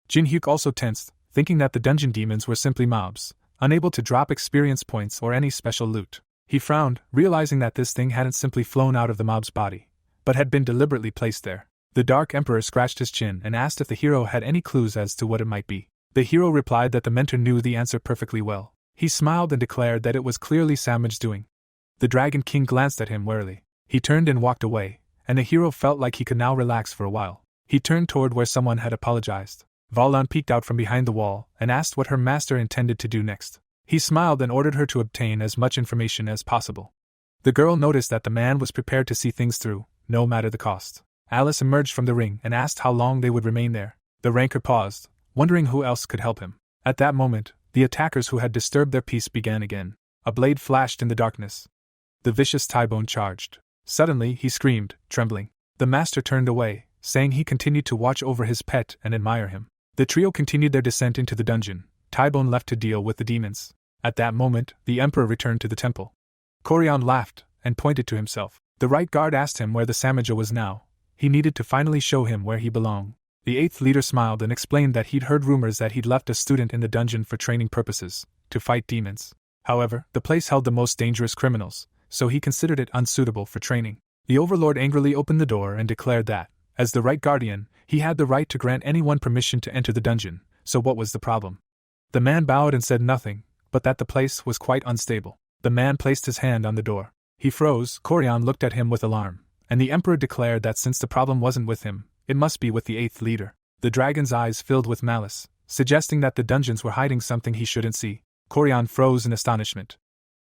Jin-hyuk also tensed, thinking that the dungeon demons were simply mobs, unable to drop experience points or any special loot. He frowned, realizing that this thing hadn't simply flown out of the mob's body, but had been deliberately placed there. The Dark Emperor scratched his chin and asked if the hero had any clues as to what it might be. The hero replied that the mentor knew the answer perfectly well. He smiled and declared that it was clearly Samaj's doing. The Dragon King glanced at him warily. He turned and walked away, and the hero felt like he could now relax for a while. He turned toward where someone had apologized. Valan peeked out from behind the wall and asked what her master intended to do next. He smiled and ordered her to obtain as much information as possible. The girl noticed that the man was prepared to see things through, no matter the cost. Alice emerged from the ring and asked how long they would remain there. The ranker paused, wondering who else could help him. At that moment, the attackers who had disturbed their peace began again. A blade flashed in the darkness. The vicious Tybone charged. Suddenly, he screamed, trembling. The master turned away, saying he continued to watch over his pet and admire him. The trio continued their descent into the dungeon, Tybone left to deal with the demons. At that moment, the emperor returned to the temple. Koryan laughed, and pointed to himself. The right guard asked him where the Samaja was now. He needed to finally show him where he belonged. The 8th leader smiled and explained that he'd heard rumors that he'd left a student in the dungeon for training purposes, to fight demons. However, the place held the most dangerous criminals, so he considered it unsuitable for training. The overlord angrily opened the door and declared that, as the right guardian, he had the right to grant anyone permission to enter the dungeon, so what was the problem? The man bowed and said nothing, but that the place was quite unstable. The man placed his hand on the door. He froze. Koryan looked at him with alarm, and the emperor declared that since the problem wasn't with him, it must be with the 8th leader. The dragon's eyes filled with malice, suggesting that the dungeons were hiding something he shouldn't see. Koryan froze in astonishment.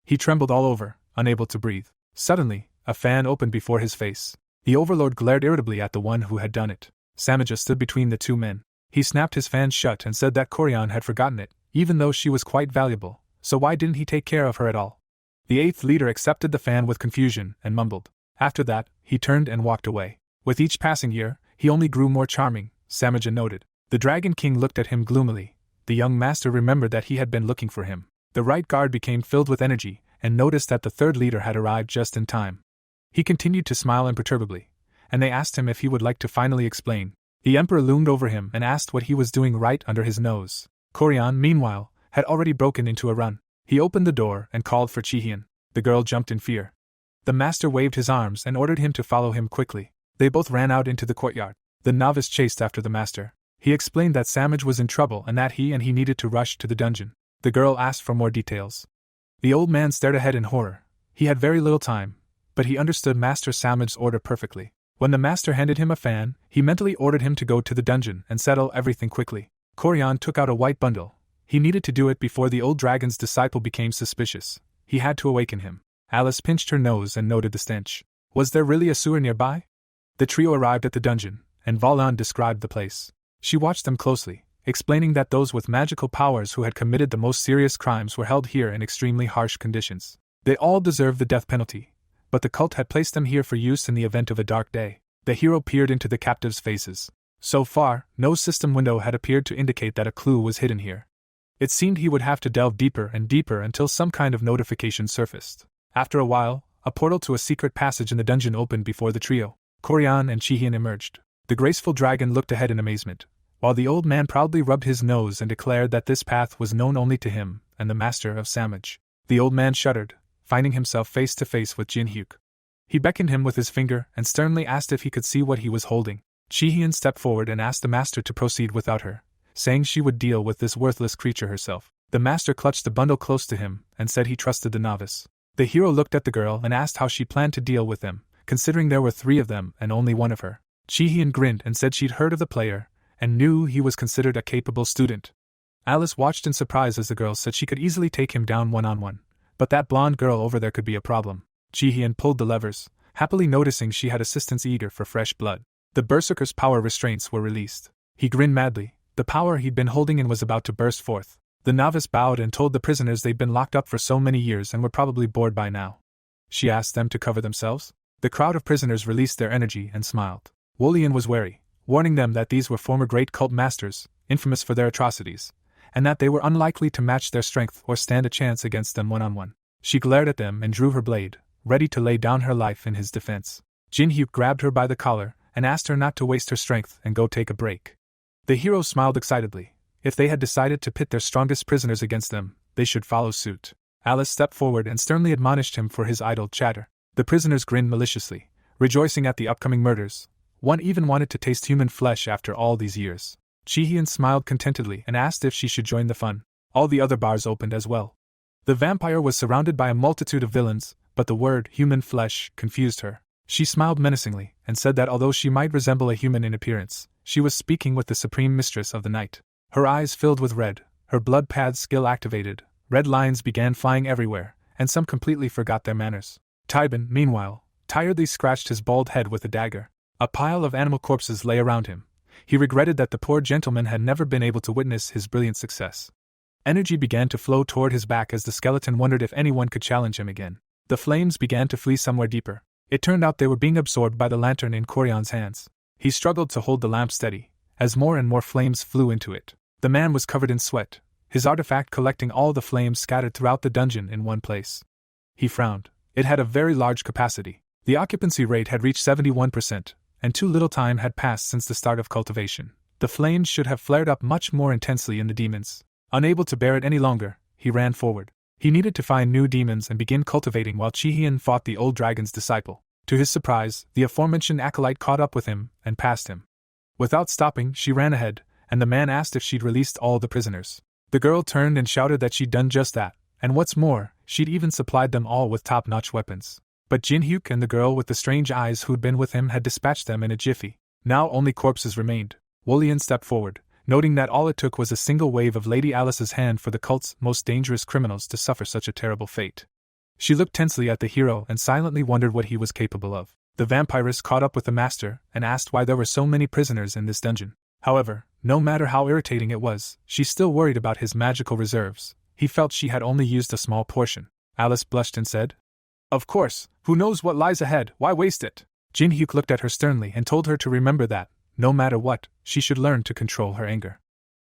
He trembled all over, unable to breathe. Suddenly, a fan opened before his face. The overlord glared irritably at the one who had done it. Samaja stood between the two men. He snapped his fan shut and said that Koryan had forgotten it, even though she was quite valuable, so why didn't he take care of her at all? The 8th leader accepted the fan with confusion and mumbled. After that, he turned and walked away. With each passing year, he only grew more charming, Samaja noted. The Dragon King looked at him gloomily. The young master remembered that he had been looking for him. The right guard became filled with energy, and noticed that the 3rd leader had arrived just in time. He continued to smile imperturbably, and they asked him if he would like to finally explain. The emperor loomed over him and asked what he was doing right under his nose. Koryan, meanwhile, had already broken into a run. He opened the door and called for Chihyun. The girl jumped in fear. The master waved his arms and ordered him to follow him quickly. They both ran out into the courtyard. The novice chased after the master. He explained that Samaj was in trouble and that he needed to rush to the dungeon. The girl asked for more details. The old man stared ahead in horror. He had very little time, but he understood Master Samaj's order perfectly. When the master handed him a fan, he mentally ordered him to go to the dungeon and settle everything quickly. Koryan took out a white bundle. He needed to do it before the old dragon's disciple became suspicious. He had to awaken him. Alice pinched her nose and noted the stench. Was there really a sewer nearby? The trio arrived at the dungeon, and Valan described the place. She watched them closely, explaining that those with magical powers who had committed the most serious crimes were held here in extremely harsh conditions. They all deserved the death penalty, but the cult had placed them here for use in the event of a dark day. The hero peered into the captives' faces. So far, no system window had appeared to indicate that a clue was hidden here. It seemed he would have to delve deeper and deeper until some kind of notification surfaced. After a while, a portal to a secret passage in the dungeon opened before the trio. Koryan and Chihyun emerged. The graceful dragon looked ahead in amazement, while the old man proudly rubbed his nose and declared that this path was known only to him and the master of Samaj. The old man shuddered, finding himself face to face with Jinhyuk. He beckoned him with his finger and sternly asked if he could see what he was holding. Chihyun stepped forward and asked the master to proceed without her, saying she would deal with this worthless creature herself. The master clutched the bundle close to him and said he trusted the novice. The hero looked at the girl and asked how she planned to deal with them, considering there were 3 of them and only one of her. Chihyun grinned and said she'd heard of the player and knew he was considered a capable student. Alice watched in surprise as the girl said she could easily take him down one-on-one, but that blonde girl over there could be a problem. Chihyun pulled the levers, happily noticing she had assistants eager for fresh blood. The berserker's power restraints were released. He grinned madly. The power he'd been holding in was about to burst forth. The novice bowed and told the prisoners they'd been locked up for so many years and were probably bored by now. She asked them to cover themselves. The crowd of prisoners released their energy and smiled. Wolian was wary, warning them that these were former great cult masters, infamous for their atrocities, and that they were unlikely to match their strength or stand a chance against them one-on-one. She glared at them and drew her blade, ready to lay down her life in his defense. Jinhyuk grabbed her by the collar and asked her not to waste her strength and go take a break. The hero smiled excitedly. If they had decided to pit their strongest prisoners against them, they should follow suit. Alice stepped forward and sternly admonished him for his idle chatter. The prisoners grinned maliciously, rejoicing at the upcoming murders. One even wanted to taste human flesh after all these years. Chihyun smiled contentedly and asked if she should join the fun. All the other bars opened as well. The vampire was surrounded by a multitude of villains, but the word human flesh confused her. She smiled menacingly and said that although she might resemble a human in appearance, she was speaking with the supreme mistress of the night. Her eyes filled with red, her blood path skill activated, red lines began flying everywhere, and some completely forgot their manners. Tybin, meanwhile, tiredly scratched his bald head with a dagger. A pile of animal corpses lay around him. He regretted that the poor gentleman had never been able to witness his brilliant success. Energy began to flow toward his back as the skeleton wondered if anyone could challenge him again. The flames began to flee somewhere deeper. It turned out they were being absorbed by the lantern in Koryan's hands. He struggled to hold the lamp steady, as more and more flames flew into it. The man was covered in sweat, his artifact collecting all the flames scattered throughout the dungeon in one place. He frowned, It had a very large capacity. The occupancy rate had reached 71%, and too little time had passed since the start of cultivation. The flames should have flared up much more intensely in the demons. Unable to bear it any longer, he ran forward. He needed to find new demons and begin cultivating while Chi-Hian fought the old dragon's disciple. To his surprise, the aforementioned acolyte caught up with him and passed him. Without stopping, she ran ahead, and the man asked if she'd released all the prisoners. The girl turned and shouted that she'd done just that, and what's more, she'd even supplied them all with top-notch weapons. But Jin-hyuk and the girl with the strange eyes who'd been with him had dispatched them in a jiffy. Now only corpses remained. Wolian stepped forward, noting that all it took was a single wave of Lady Alice's hand for the cult's most dangerous criminals to suffer such a terrible fate. She looked tensely at the hero and silently wondered what he was capable of. The vampiress caught up with the master and asked why there were so many prisoners in this dungeon. However, no matter how irritating it was, she still worried about his magical reserves. He felt she had only used a small portion. Alice blushed and said, "Of course, who knows what lies ahead, why waste it?" Jin-hyuk looked at her sternly and told her to remember that, no matter what, she should learn to control her anger.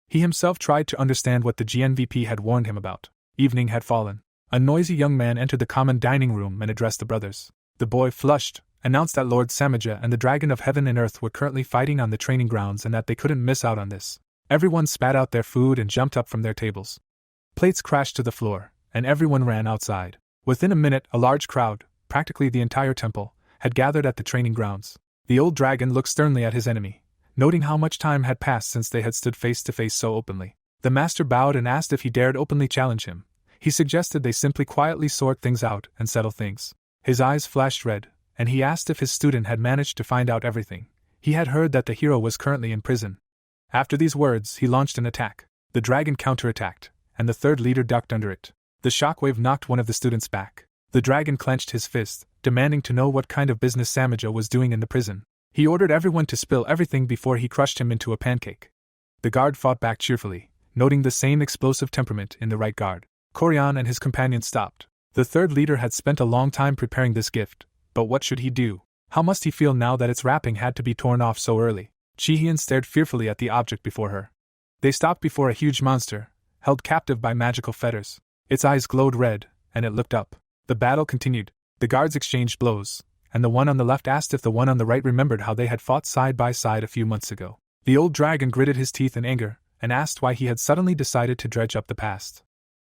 He himself tried to understand what the GNVP had warned him about. Evening had fallen. A noisy young man entered the common dining room and addressed the brothers. The boy, flushed, announced that Lord Samaja and the Dragon of Heaven and Earth were currently fighting on the training grounds and that they couldn't miss out on this. Everyone spat out their food and jumped up from their tables. Plates crashed to the floor, and everyone ran outside. Within a minute, a large crowd, practically the entire temple, had gathered at the training grounds. The old dragon looked sternly at his enemy, noting how much time had passed since they had stood face to face so openly. The master bowed and asked if he dared openly challenge him. He suggested they simply quietly sort things out and settle things. His eyes flashed red, and he asked if his student had managed to find out everything. He had heard that the hero was currently in prison. After these words, he launched an attack. The dragon counterattacked, and the third leader ducked under it. The shockwave knocked one of the students back. The dragon clenched his fist, demanding to know what kind of business Samaja was doing in the prison. He ordered everyone to spill everything before he crushed him into a pancake. The guard fought back cheerfully, noting the same explosive temperament in the right guard. Koryan and his companion stopped. The third leader had spent a long time preparing this gift, but what should he do? How must he feel now that its wrapping had to be torn off so early? Chi-Hian stared fearfully at the object before her. They stopped before a huge monster, held captive by magical fetters. Its eyes glowed red, and it looked up. The battle continued. The guards exchanged blows, and the one on the left asked if the one on the right remembered how they had fought side by side a few months ago. The old dragon gritted his teeth in anger, and asked why he had suddenly decided to dredge up the past.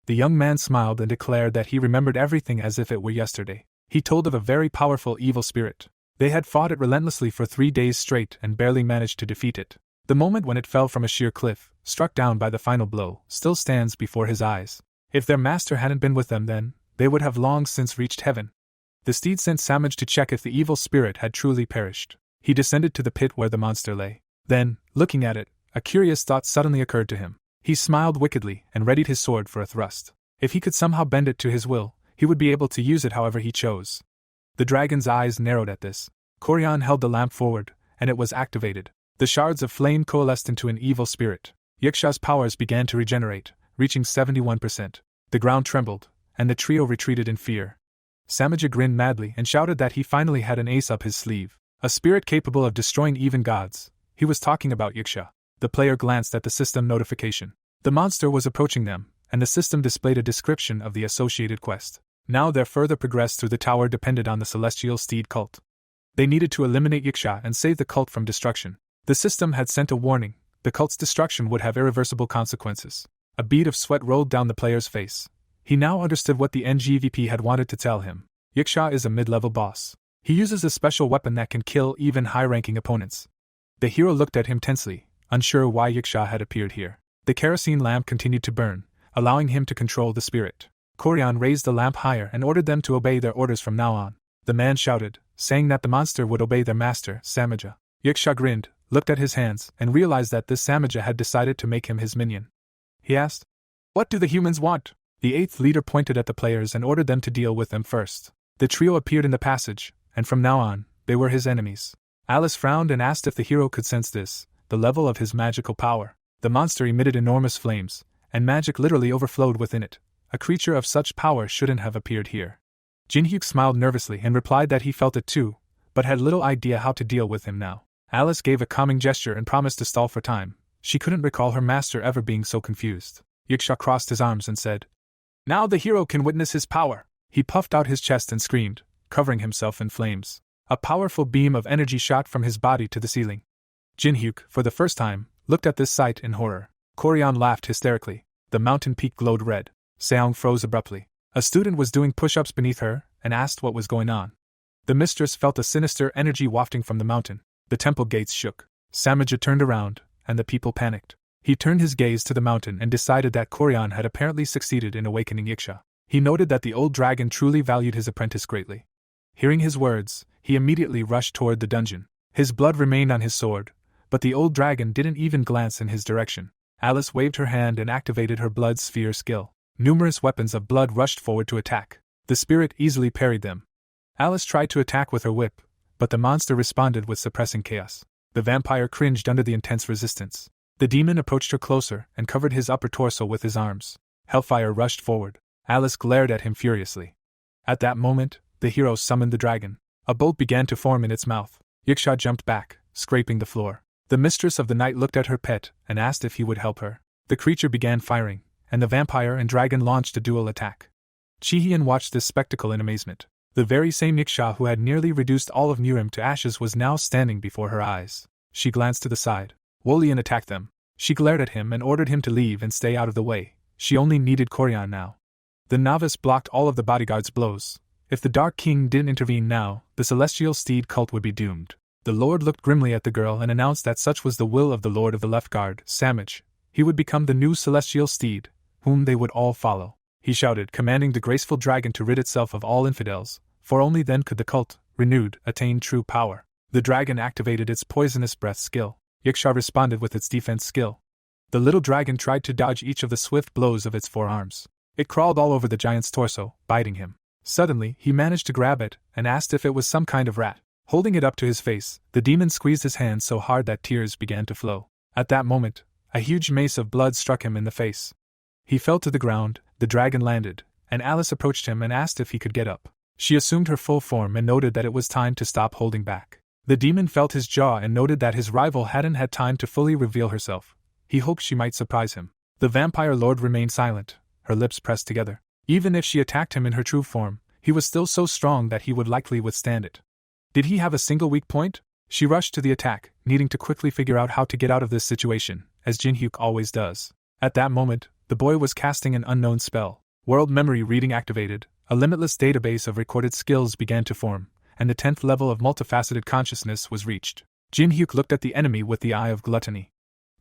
The young man smiled and declared that he remembered everything as if it were yesterday. He told of a very powerful evil spirit. They had fought it relentlessly for 3 days straight and barely managed to defeat it. The moment when it fell from a sheer cliff, struck down by the final blow, still stands before his eyes. If their master hadn't been with them then, they would have long since reached heaven. The steed sent Samaj to check if the evil spirit had truly perished. He descended to the pit where the monster lay. Then, looking at it, a curious thought suddenly occurred to him. He smiled wickedly and readied his sword for a thrust. If he could somehow bend it to his will, he would be able to use it however he chose. The dragon's eyes narrowed at this. Koryan held the lamp forward, and it was activated. The shards of flame coalesced into an evil spirit. Yiksha's powers began to regenerate, reaching 71%. The ground trembled, and the trio retreated in fear. Samaja grinned madly and shouted that he finally had an ace up his sleeve. A spirit capable of destroying even gods. He was talking about Yiksha. The player glanced at the system notification. The monster was approaching them, and the system displayed a description of the associated quest. Now their further progress through the tower depended on the celestial steed cult. They needed to eliminate Yiksha and save the cult from destruction. The system had sent a warning. The cult's destruction would have irreversible consequences. A bead of sweat rolled down the player's face. He now understood what the NGVP had wanted to tell him. Yiksha is a mid-level boss. He uses a special weapon that can kill even high-ranking opponents. The hero looked at him tensely, unsure why Yiksha had appeared here. The kerosene lamp continued to burn, allowing him to control the spirit. Koryan raised the lamp higher and ordered them to obey their orders from now on. The man shouted, saying that the monster would obey their master, Samaja. Yiksha grinned, looked at his hands, and realized that this Samaja had decided to make him his minion. He asked, "What do the humans want?" The 8th leader pointed at the players and ordered them to deal with them first. The trio appeared in the passage, and from now on, they were his enemies. Alice frowned and asked if the hero could sense this, the level of his magical power. The monster emitted enormous flames, and magic literally overflowed within it. A creature of such power shouldn't have appeared here. Jin-hyuk smiled nervously and replied that he felt it too, but had little idea how to deal with him now. Alice gave a calming gesture and promised to stall for time. She couldn't recall her master ever being so confused. Yiksha crossed his arms and said, "Now the hero can witness his power." He puffed out his chest and screamed, covering himself in flames. A powerful beam of energy shot from his body to the ceiling. Jin-hyuk, for the first time, looked at this sight in horror. Koryan laughed hysterically. The mountain peak glowed red. Seong froze abruptly. A student was doing push-ups beneath her and asked what was going on. The mistress felt a sinister energy wafting from the mountain. The temple gates shook. Samaja turned around, and the people panicked. He turned his gaze to the mountain and decided that Koryan had apparently succeeded in awakening Yiksha. He noted that the old dragon truly valued his apprentice greatly. Hearing his words, he immediately rushed toward the dungeon. His blood remained on his sword, but the old dragon didn't even glance in his direction. Alice waved her hand and activated her blood sphere skill. Numerous weapons of blood rushed forward to attack. The spirit easily parried them. Alice tried to attack with her whip, but the monster responded with suppressing chaos. The vampire cringed under the intense resistance. The demon approached her closer and covered his upper torso with his arms. Hellfire rushed forward. Alice glared at him furiously. At that moment, the hero summoned the dragon. A bolt began to form in its mouth. Yiksha jumped back, scraping the floor. The mistress of the night looked at her pet and asked if he would help her. The creature began firing, and the vampire and dragon launched a dual attack. Chi-hyun watched this spectacle in amazement. The very same Yiksha who had nearly reduced all of Murim to ashes was now standing before her eyes. She glanced to the side. Wolian attacked them. She glared at him and ordered him to leave and stay out of the way. She only needed Koryan now. The novice blocked all of the bodyguard's blows. If the Dark King didn't intervene now, the Celestial Steed cult would be doomed. The Lord looked grimly at the girl and announced that such was the will of the Lord of the Left Guard, Samaj. He would become the new Celestial Steed, whom they would all follow. He shouted, commanding the graceful dragon to rid itself of all infidels, for only then could the cult, renewed, attain true power. The dragon activated its poisonous breath skill. Yiksha responded with its defense skill. The little dragon tried to dodge each of the swift blows of its forearms. It crawled all over the giant's torso, biting him. Suddenly, he managed to grab it and asked if it was some kind of rat. Holding it up to his face, the demon squeezed his hand so hard that tears began to flow. At that moment, a huge mace of blood struck him in the face. He fell to the ground, the dragon landed, and Alice approached him and asked if he could get up. She assumed her full form and noted that it was time to stop holding back. The demon felt his jaw and noted that his rival hadn't had time to fully reveal herself. He hoped she might surprise him. The vampire lord remained silent, her lips pressed together. Even if she attacked him in her true form, he was still so strong that he would likely withstand it. Did he have a single weak point? She rushed to the attack, needing to quickly figure out how to get out of this situation, as Jin-hyuk always does. At that moment, the boy was casting an unknown spell. World memory reading activated, a limitless database of recorded skills began to form, and the 10th level of multifaceted consciousness was reached. Jin-hyuk looked at the enemy with the eye of gluttony.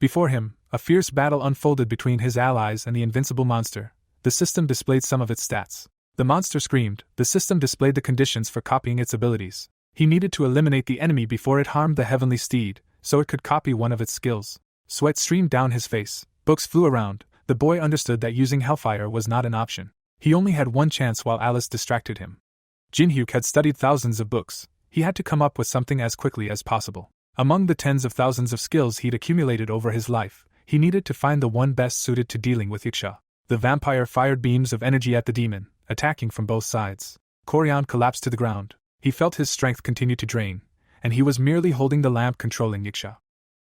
Before him, a fierce battle unfolded between his allies and the invincible monster. The system displayed some of its stats. The monster screamed. The system displayed the conditions for copying its abilities. He needed to eliminate the enemy before it harmed the heavenly steed, so it could copy one of its skills. Sweat streamed down his face. Books flew around. The boy understood that using Hellfire was not an option. He only had one chance while Alice distracted him. Jin-hyuk had studied thousands of books. He had to come up with something as quickly as possible. Among the tens of thousands of skills he'd accumulated over his life, he needed to find the one best suited to dealing with Yiksha. The vampire fired beams of energy at the demon, attacking from both sides. Koryan collapsed to the ground. He felt his strength continue to drain, and he was merely holding the lamp controlling Yiksha.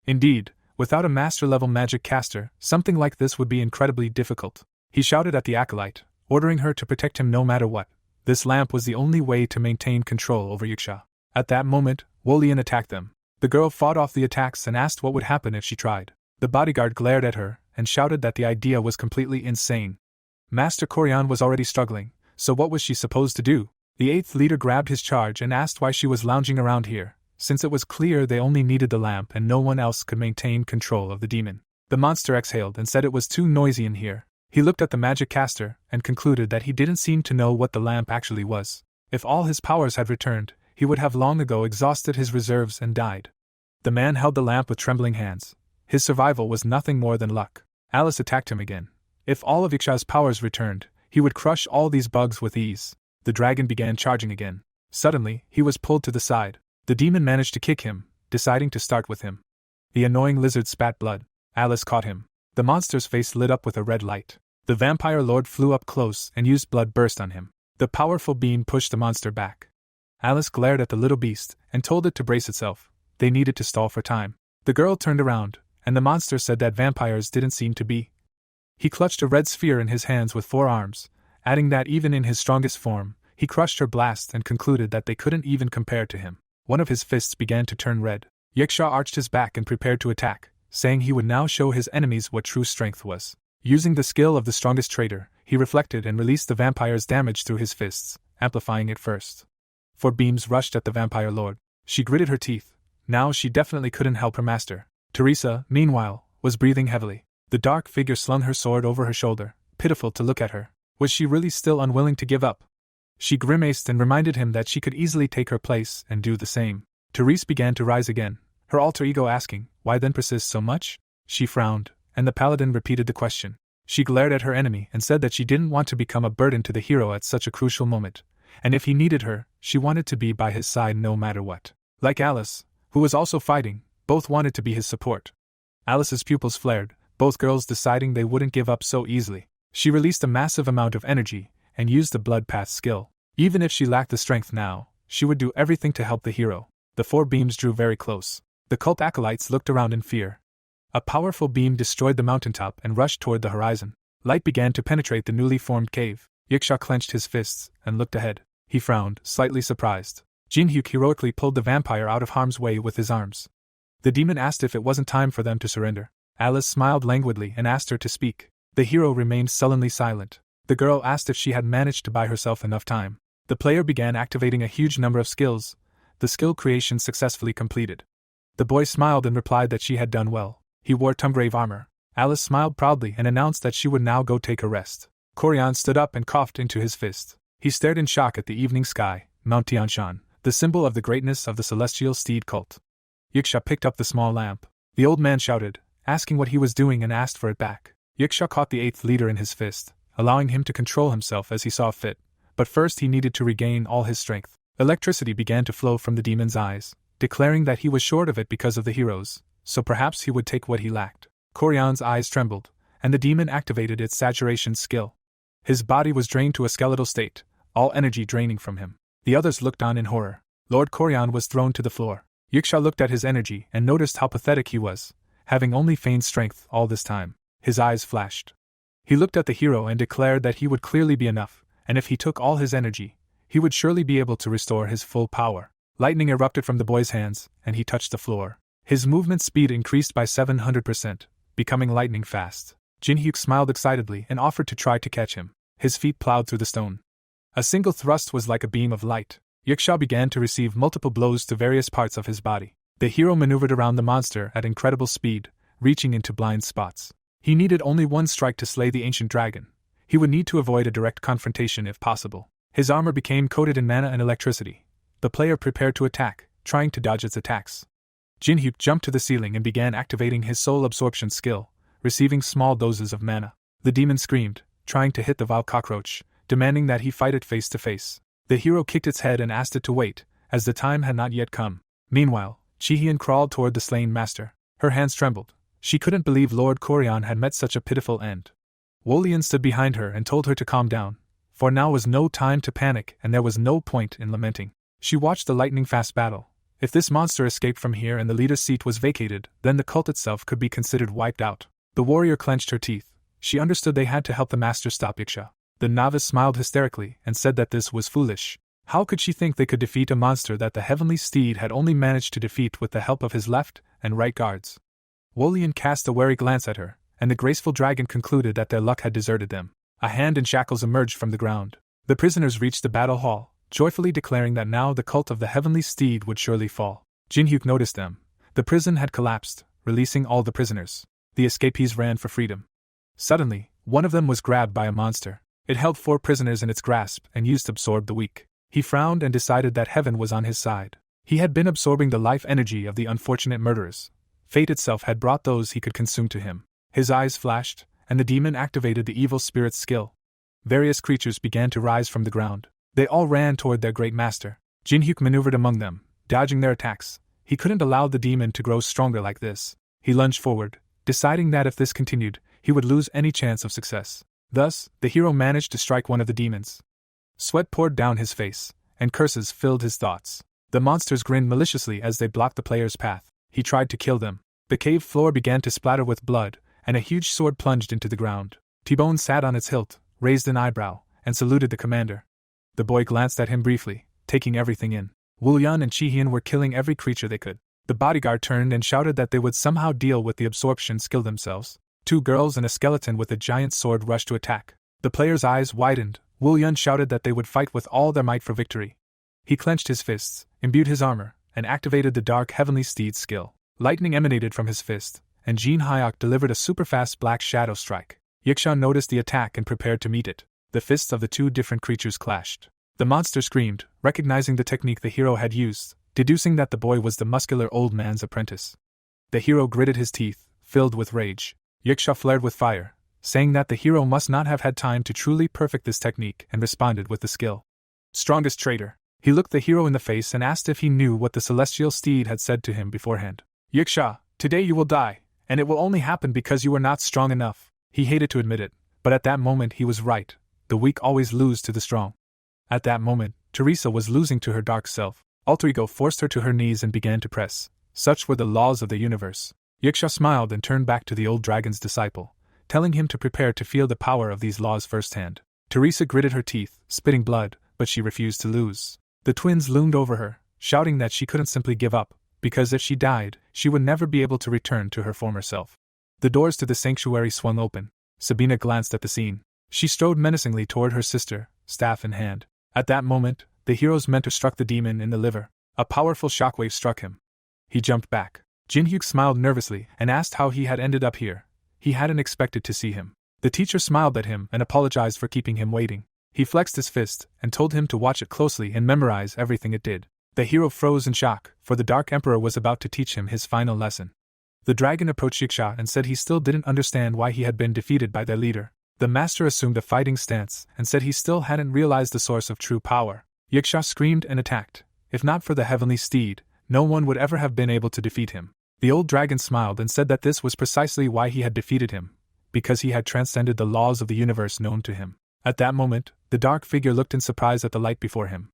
Indeed, without a master-level magic caster, something like this would be incredibly difficult. He shouted at the acolyte, ordering her to protect him no matter what. This lamp was the only way to maintain control over Yiksha. At that moment, Wolian attacked them. The girl fought off the attacks and asked what would happen if she tried. The bodyguard glared at her and shouted that the idea was completely insane. Master Koryan was already struggling, so what was she supposed to do? The 8th leader grabbed his charge and asked why she was lounging around here, since it was clear they only needed the lamp and no one else could maintain control of the demon. The monster exhaled and said it was too noisy in here. He looked at the magic caster and concluded that he didn't seem to know what the lamp actually was. If all his powers had returned, he would have long ago exhausted his reserves and died. The man held the lamp with trembling hands. His survival was nothing more than luck. Alice attacked him again. If all of Yiksha's powers returned, he would crush all these bugs with ease. The dragon began charging again. Suddenly, he was pulled to the side. The demon managed to kick him, deciding to start with him. The annoying lizard spat blood. Alice caught him. The monster's face lit up with a red light. The vampire lord flew up close and used blood burst on him. The powerful beam pushed the monster back. Alice glared at the little beast and told it to brace itself. They needed to stall for time. The girl turned around, and the monster said that vampires didn't seem to be. He clutched a red sphere in his hands with 4 arms, adding that even in his strongest form, he crushed her blast and concluded that they couldn't even compare to him. One of his fists began to turn red. Yiksha arched his back and prepared to attack, saying he would now show his enemies what true strength was. Using the skill of the strongest trader, he reflected and released the vampire's damage through his fists, amplifying it first. 4 beams rushed at the vampire lord. She gritted her teeth. Now she definitely couldn't help her master. Teresa, meanwhile, was breathing heavily. The dark figure slung her sword over her shoulder, pitiful to look at her. Was she really still unwilling to give up? She grimaced and reminded him that she could easily take her place and do the same. Therese began to rise again, her alter ego asking, "Why then persist so much?" She frowned, and the paladin repeated the question. She glared at her enemy and said that she didn't want to become a burden to the hero at such a crucial moment, and if he needed her, she wanted to be by his side no matter what. Like Alice, who was also fighting, both wanted to be his support. Alice's pupils flared, both girls deciding they wouldn't give up so easily. She released a massive amount of energy and used the blood path skill. Even if she lacked the strength now, she would do everything to help the hero. The 4 beams drew very close. The cult acolytes looked around in fear. A powerful beam destroyed the mountaintop and rushed toward the horizon. Light began to penetrate the newly formed cave. Yiksha clenched his fists and looked ahead. He frowned, slightly surprised. Jinhyuk heroically pulled the vampire out of harm's way with his arms. The demon asked if it wasn't time for them to surrender. Alice smiled languidly and asked her to speak. The hero remained sullenly silent. The girl asked if she had managed to buy herself enough time. The player began activating a huge number of skills. The skill creation successfully completed. The boy smiled and replied that she had done well. He wore Tumgrave armor. Alice smiled proudly and announced that she would now go take a rest. Koryan stood up and coughed into his fist. He stared in shock at the evening sky, Mount Tianshan, the symbol of the greatness of the celestial steed cult. Yiksha picked up the small lamp. The old man shouted, asking what he was doing, and asked for it back. Yiksha caught the 8th leader in his fist, allowing him to control himself as he saw fit. But first he needed to regain all his strength. Electricity began to flow from the demon's eyes, declaring that he was short of it because of the heroes, so perhaps he would take what he lacked. Koryan's eyes trembled, and the demon activated its saturation skill. His body was drained to a skeletal state, all energy draining from him. The others looked on in horror. Lord Koryan was thrown to the floor. Yiksha looked at his energy and noticed how pathetic he was, having only feigned strength all this time. His eyes flashed. He looked at the hero and declared that he would clearly be enough, and if he took all his energy, he would surely be able to restore his full power. Lightning erupted from the boy's hands, and he touched the floor. His movement speed increased by 700%, becoming lightning fast. Jinhyuk smiled excitedly and offered to try to catch him. His feet plowed through the stone. A single thrust was like a beam of light. Yiksha began to receive multiple blows to various parts of his body. The hero maneuvered around the monster at incredible speed, reaching into blind spots. He needed only one strike to slay the ancient dragon. He would need to avoid a direct confrontation if possible. His armor became coated in mana and electricity. The player prepared to attack, trying to dodge its attacks. Jinhyuk jumped to the ceiling and began activating his soul absorption skill, receiving small doses of mana. The demon screamed, trying to hit the vile cockroach, demanding that he fight it face to face. The hero kicked its head and asked it to wait, as the time had not yet come. Meanwhile, Chihyun crawled toward the slain master. Her hands trembled. She couldn't believe Lord Koryan had met such a pitiful end. Wolian stood behind her and told her to calm down, for now was no time to panic and there was no point in lamenting. She watched the lightning-fast battle. If this monster escaped from here and the leader's seat was vacated, then the cult itself could be considered wiped out. The warrior clenched her teeth. She understood they had to help the master stop Yiksha. The novice smiled hysterically and said that this was foolish. How could she think they could defeat a monster that the heavenly steed had only managed to defeat with the help of his left and right guards? Wolian cast a wary glance at her, and the graceful dragon concluded that their luck had deserted them. A hand in shackles emerged from the ground. The prisoners reached the battle hall, joyfully declaring that now the cult of the heavenly steed would surely fall. Jinhyuk noticed them. The prison had collapsed, releasing all the prisoners. The escapees ran for freedom. Suddenly, one of them was grabbed by a monster. It held 4 prisoners in its grasp and used to absorb the weak. He frowned and decided that heaven was on his side. He had been absorbing the life energy of the unfortunate murderers. Fate itself had brought those he could consume to him. His eyes flashed, and the demon activated the evil spirit's skill. Various creatures began to rise from the ground. They all ran toward their great master. Jinhyuk maneuvered among them, dodging their attacks. He couldn't allow the demon to grow stronger like this. He lunged forward, deciding that if this continued, he would lose any chance of success. Thus, the hero managed to strike one of the demons. Sweat poured down his face, and curses filled his thoughts. The monsters grinned maliciously as they blocked the player's path. He tried to kill them. The cave floor began to splatter with blood, and a huge sword plunged into the ground. T-Bone sat on its hilt, raised an eyebrow, and saluted the commander. The boy glanced at him briefly, taking everything in. Woo-Yun and Chi-Hyun were killing every creature they could. The bodyguard turned and shouted that they would somehow deal with the absorption skill themselves. 2 girls and a skeleton with a giant sword rushed to attack. The players' eyes widened. Woo-Yun shouted that they would fight with all their might for victory. He clenched his fists, imbued his armor, and activated the Dark Heavenly Steed skill. Lightning emanated from his fist, and Jin Hyuk delivered a super-fast black shadow strike. Yiksha noticed the attack and prepared to meet it. The fists of the 2 different creatures clashed. The monster screamed, recognizing the technique the hero had used, deducing that the boy was the muscular old man's apprentice. The hero gritted his teeth, filled with rage. Yiksha flared with fire, saying that the hero must not have had time to truly perfect this technique, and responded with the skill. Strongest traitor. He looked the hero in the face and asked if he knew what the celestial steed had said to him beforehand. Yiksha, today you will die, and it will only happen because you are not strong enough. He hated to admit it, but at that moment he was right. The weak always lose to the strong. At that moment, Teresa was losing to her dark self. Alter Ego forced her to her knees and began to press. Such were the laws of the universe. Yiksha smiled and turned back to the old dragon's disciple, telling him to prepare to feel the power of these laws firsthand. Teresa gritted her teeth, spitting blood, but she refused to lose. The twins loomed over her, shouting that she couldn't simply give up, because if she died, she would never be able to return to her former self. The doors to the sanctuary swung open. Sabina glanced at the scene. She strode menacingly toward her sister, staff in hand. At that moment, the hero's mentor struck the demon in the liver. A powerful shockwave struck him. He jumped back. Jin-hyuk smiled nervously and asked how he had ended up here. He hadn't expected to see him. The teacher smiled at him and apologized for keeping him waiting. He flexed his fist and told him to watch it closely and memorize everything it did. The hero froze in shock, for the Dark Emperor was about to teach him his final lesson. The dragon approached Yiksha and said he still didn't understand why he had been defeated by their leader. The master assumed a fighting stance and said he still hadn't realized the source of true power. Yiksha screamed and attacked. If not for the heavenly steed, no one would ever have been able to defeat him. The old dragon smiled and said that this was precisely why he had defeated him, because he had transcended the laws of the universe known to him. At that moment, the dark figure looked in surprise at the light before him.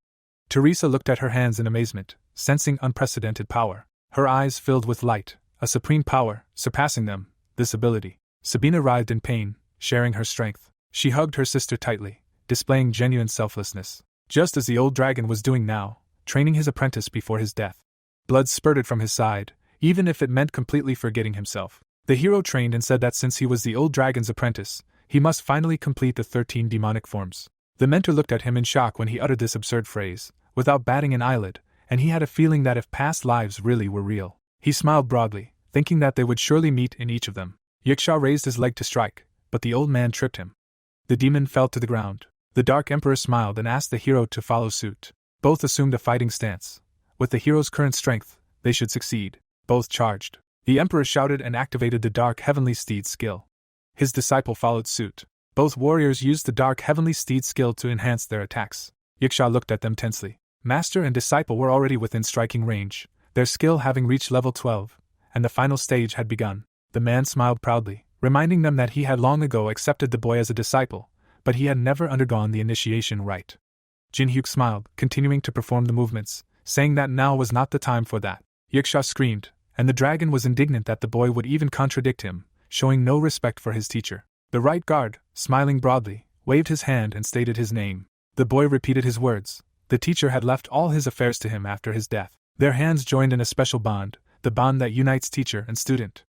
Teresa looked at her hands in amazement, sensing unprecedented power. Her eyes filled with light, a supreme power, surpassing them, this ability. Sabina writhed in pain, sharing her strength. She hugged her sister tightly, displaying genuine selflessness, just as the old dragon was doing now, training his apprentice before his death. Blood spurted from his side, even if it meant completely forgetting himself. The hero trained and said that since he was the old dragon's apprentice, he must finally complete the 13 demonic forms. The mentor looked at him in shock when he uttered this absurd phrase, without batting an eyelid, and he had a feeling that if past lives really were real. He smiled broadly, thinking that they would surely meet in each of them. Yiksha raised his leg to strike, but the old man tripped him. The demon fell to the ground. The Dark Emperor smiled and asked the hero to follow suit. Both assumed a fighting stance. With the hero's current strength, they should succeed. Both charged. The Emperor shouted and activated the Dark Heavenly Steed skill. His disciple followed suit. Both warriors used the Dark Heavenly Steed skill to enhance their attacks. Yiksha looked at them tensely. Master and disciple were already within striking range, their skill having reached level 12, and the final stage had begun. The man smiled proudly, reminding them that he had long ago accepted the boy as a disciple, but he had never undergone the initiation rite. Jin-hyuk smiled, continuing to perform the movements, saying that now was not the time for that. Yiksha screamed, and the dragon was indignant that the boy would even contradict him, showing no respect for his teacher. The right guard, smiling broadly, waved his hand and stated his name. The boy repeated his words. The teacher had left all his affairs to him after his death. Their hands joined in a special bond, the bond that unites teacher and student.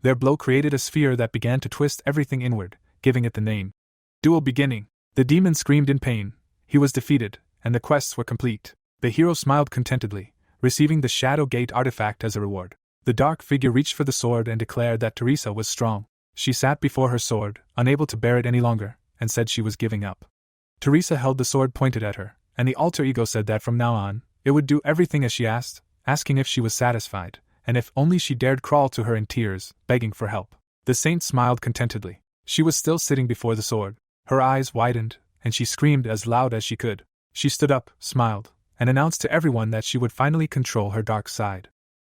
Their blow created a sphere that began to twist everything inward, giving it the name. Duel beginning. The demon screamed in pain. He was defeated, and the quests were complete. The hero smiled contentedly, receiving the Shadow Gate artifact as a reward. The dark figure reached for the sword and declared that Teresa was strong. She sat before her sword, unable to bear it any longer, and said she was giving up. Teresa held the sword pointed at her, and the alter ego said that from now on, it would do everything as she asked, asking if she was satisfied, and if only she dared crawl to her in tears, begging for help. The saint smiled contentedly. She was still sitting before the sword. Her eyes widened, and she screamed as loud as she could. She stood up, smiled, and announced to everyone that she would finally control her dark side.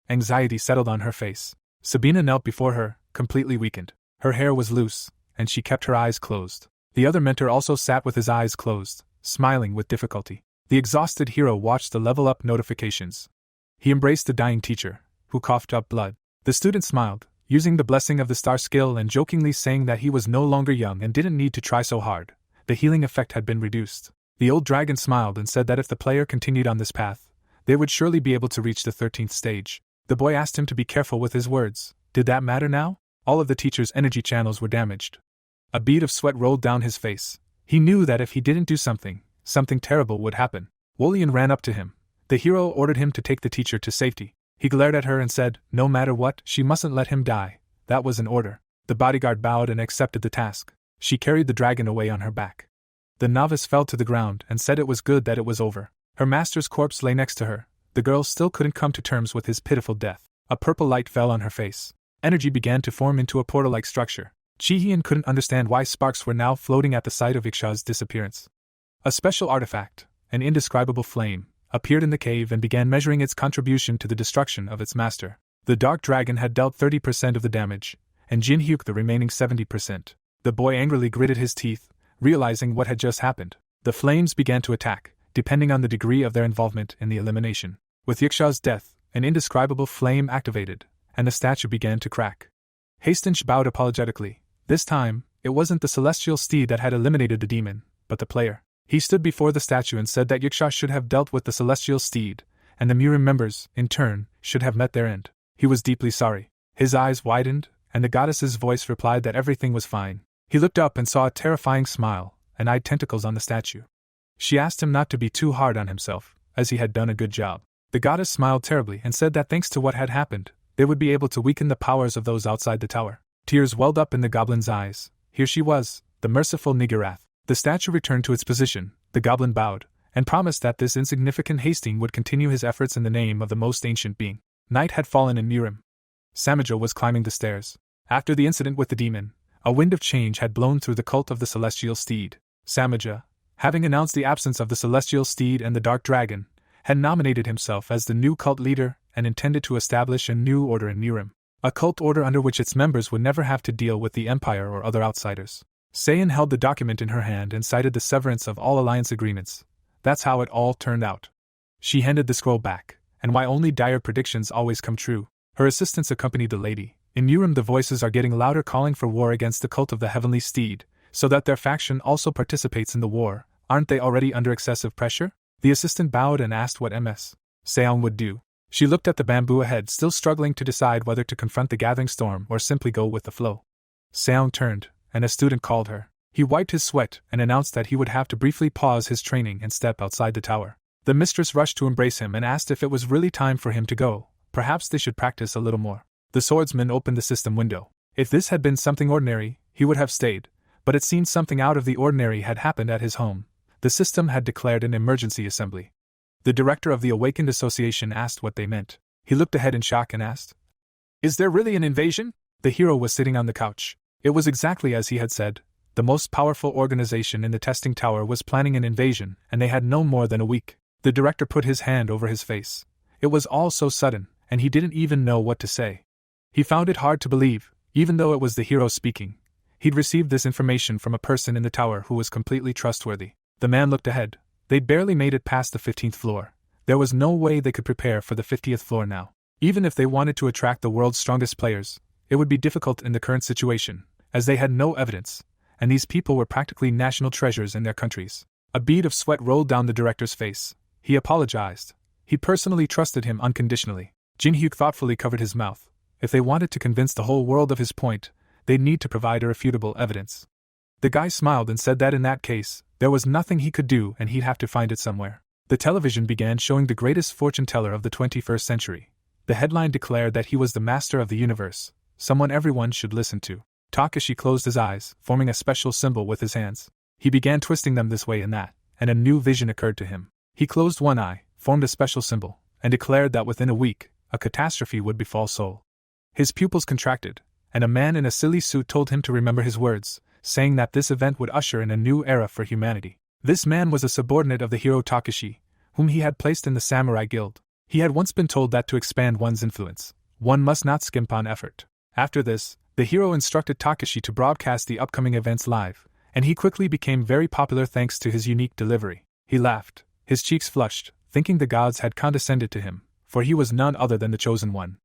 Anxiety settled on her face. Sabina knelt before her, completely weakened. Her hair was loose, and she kept her eyes closed. The other mentor also sat with his eyes closed, smiling with difficulty. The exhausted hero watched the level-up notifications. He embraced the dying teacher, who coughed up blood. The student smiled, using the blessing of the star skill and jokingly saying that he was no longer young and didn't need to try so hard, the healing effect had been reduced. The old dragon smiled and said that if the player continued on this path, they would surely be able to reach the 13th stage. The boy asked him to be careful with his words. Did that matter now? All of the teacher's energy channels were damaged. A bead of sweat rolled down his face. He knew that if he didn't do something terrible would happen. Wolian ran up to him. The hero ordered him to take the teacher to safety. He glared at her and said, no matter what, she mustn't let him die. That was an order. The bodyguard bowed and accepted the task. She carried the dragon away on her back. The novice fell to the ground and said it was good that it was over. Her master's corpse lay next to her. The girl still couldn't come to terms with his pitiful death. A purple light fell on her face. Energy began to form into a portal-like structure. Ji-Hien couldn't understand why sparks were now floating at the sight of Yaksha's disappearance. A special artifact, an indescribable flame, appeared in the cave and began measuring its contribution to the destruction of its master. The dark dragon had dealt 30% of the damage, and Jin Hyuk the remaining 70%. The boy angrily gritted his teeth, realizing what had just happened. The flames began to attack, depending on the degree of their involvement in the elimination. With Yaksha's death, an indescribable flame activated, and the statue began to crack. Hastings bowed apologetically. This time, it wasn't the celestial steed that had eliminated the demon, but the player. He stood before the statue and said that Yaksha should have dealt with the celestial steed, and the Murim members, in turn, should have met their end. He was deeply sorry. His eyes widened, and the goddess's voice replied that everything was fine. He looked up and saw a terrifying smile, and eyed tentacles on the statue. She asked him not to be too hard on himself, as he had done a good job. The goddess smiled terribly and said that thanks to what had happened, they would be able to weaken the powers of those outside the tower. Tears welled up in the goblin's eyes. Here she was, the merciful Nigarath. The statue returned to its position. The goblin bowed, and promised that this insignificant Hastings would continue his efforts in the name of the most ancient being. Night had fallen in Murim. Samaja was climbing the stairs. After the incident with the demon, a wind of change had blown through the cult of the celestial steed. Samaja, having announced the absence of the celestial steed and the dark dragon, had nominated himself as the new cult leader and intended to establish a new order in Murim. A cult order under which its members would never have to deal with the Empire or other outsiders. Sayin held the document in her hand and cited the severance of all alliance agreements. That's how it all turned out. She handed the scroll back, and why only dire predictions always come true. Her assistants accompanied the lady. In Murim the voices are getting louder calling for war against the cult of the heavenly steed, so that their faction also participates in the war. Aren't they already under excessive pressure? The assistant bowed and asked what Ms. Seong would do. She looked at the bamboo ahead, still struggling to decide whether to confront the gathering storm or simply go with the flow. Seong turned, and a student called her. He wiped his sweat and announced that he would have to briefly pause his training and step outside the tower. The mistress rushed to embrace him and asked if it was really time for him to go. Perhaps they should practice a little more. The swordsman opened the system window. If this had been something ordinary, he would have stayed, but it seemed something out of the ordinary had happened at his home. The system had declared an emergency assembly. The director of the Awakened Association asked what they meant. He looked ahead in shock and asked, "Is there really an invasion?" The hero was sitting on the couch. It was exactly as he had said. The most powerful organization in the testing tower was planning an invasion, and they had no more than a week. The director put his hand over his face. It was all so sudden, and he didn't even know what to say. He found it hard to believe, even though it was the hero speaking. He'd received this information from a person in the tower who was completely trustworthy. The man looked ahead. They'd barely made it past the 15th floor. There was no way they could prepare for the 50th floor now. Even if they wanted to attract the world's strongest players, it would be difficult in the current situation, as they had no evidence, and these people were practically national treasures in their countries. A bead of sweat rolled down the director's face. He apologized. He personally trusted him unconditionally. Jin Hyuk thoughtfully covered his mouth. If they wanted to convince the whole world of his point, they'd need to provide irrefutable evidence. The guy smiled and said that in that case, there was nothing he could do and he'd have to find it somewhere. The television began showing the greatest fortune teller of the 21st century. The headline declared that he was the master of the universe, someone everyone should listen to. Takashi closed his eyes, forming a special symbol with his hands. He began twisting them this way and that, and a new vision occurred to him. He closed one eye, formed a special symbol, and declared that within a week, a catastrophe would befall Seoul. His pupils contracted, and a man in a silly suit told him to remember his words, saying that this event would usher in a new era for humanity. This man was a subordinate of the hero Takashi, whom he had placed in the Samurai Guild. He had once been told that to expand one's influence, one must not skimp on effort. After this, the hero instructed Takashi to broadcast the upcoming events live, and he quickly became very popular thanks to his unique delivery. He laughed, his cheeks flushed, thinking the gods had condescended to him, for he was none other than the chosen one.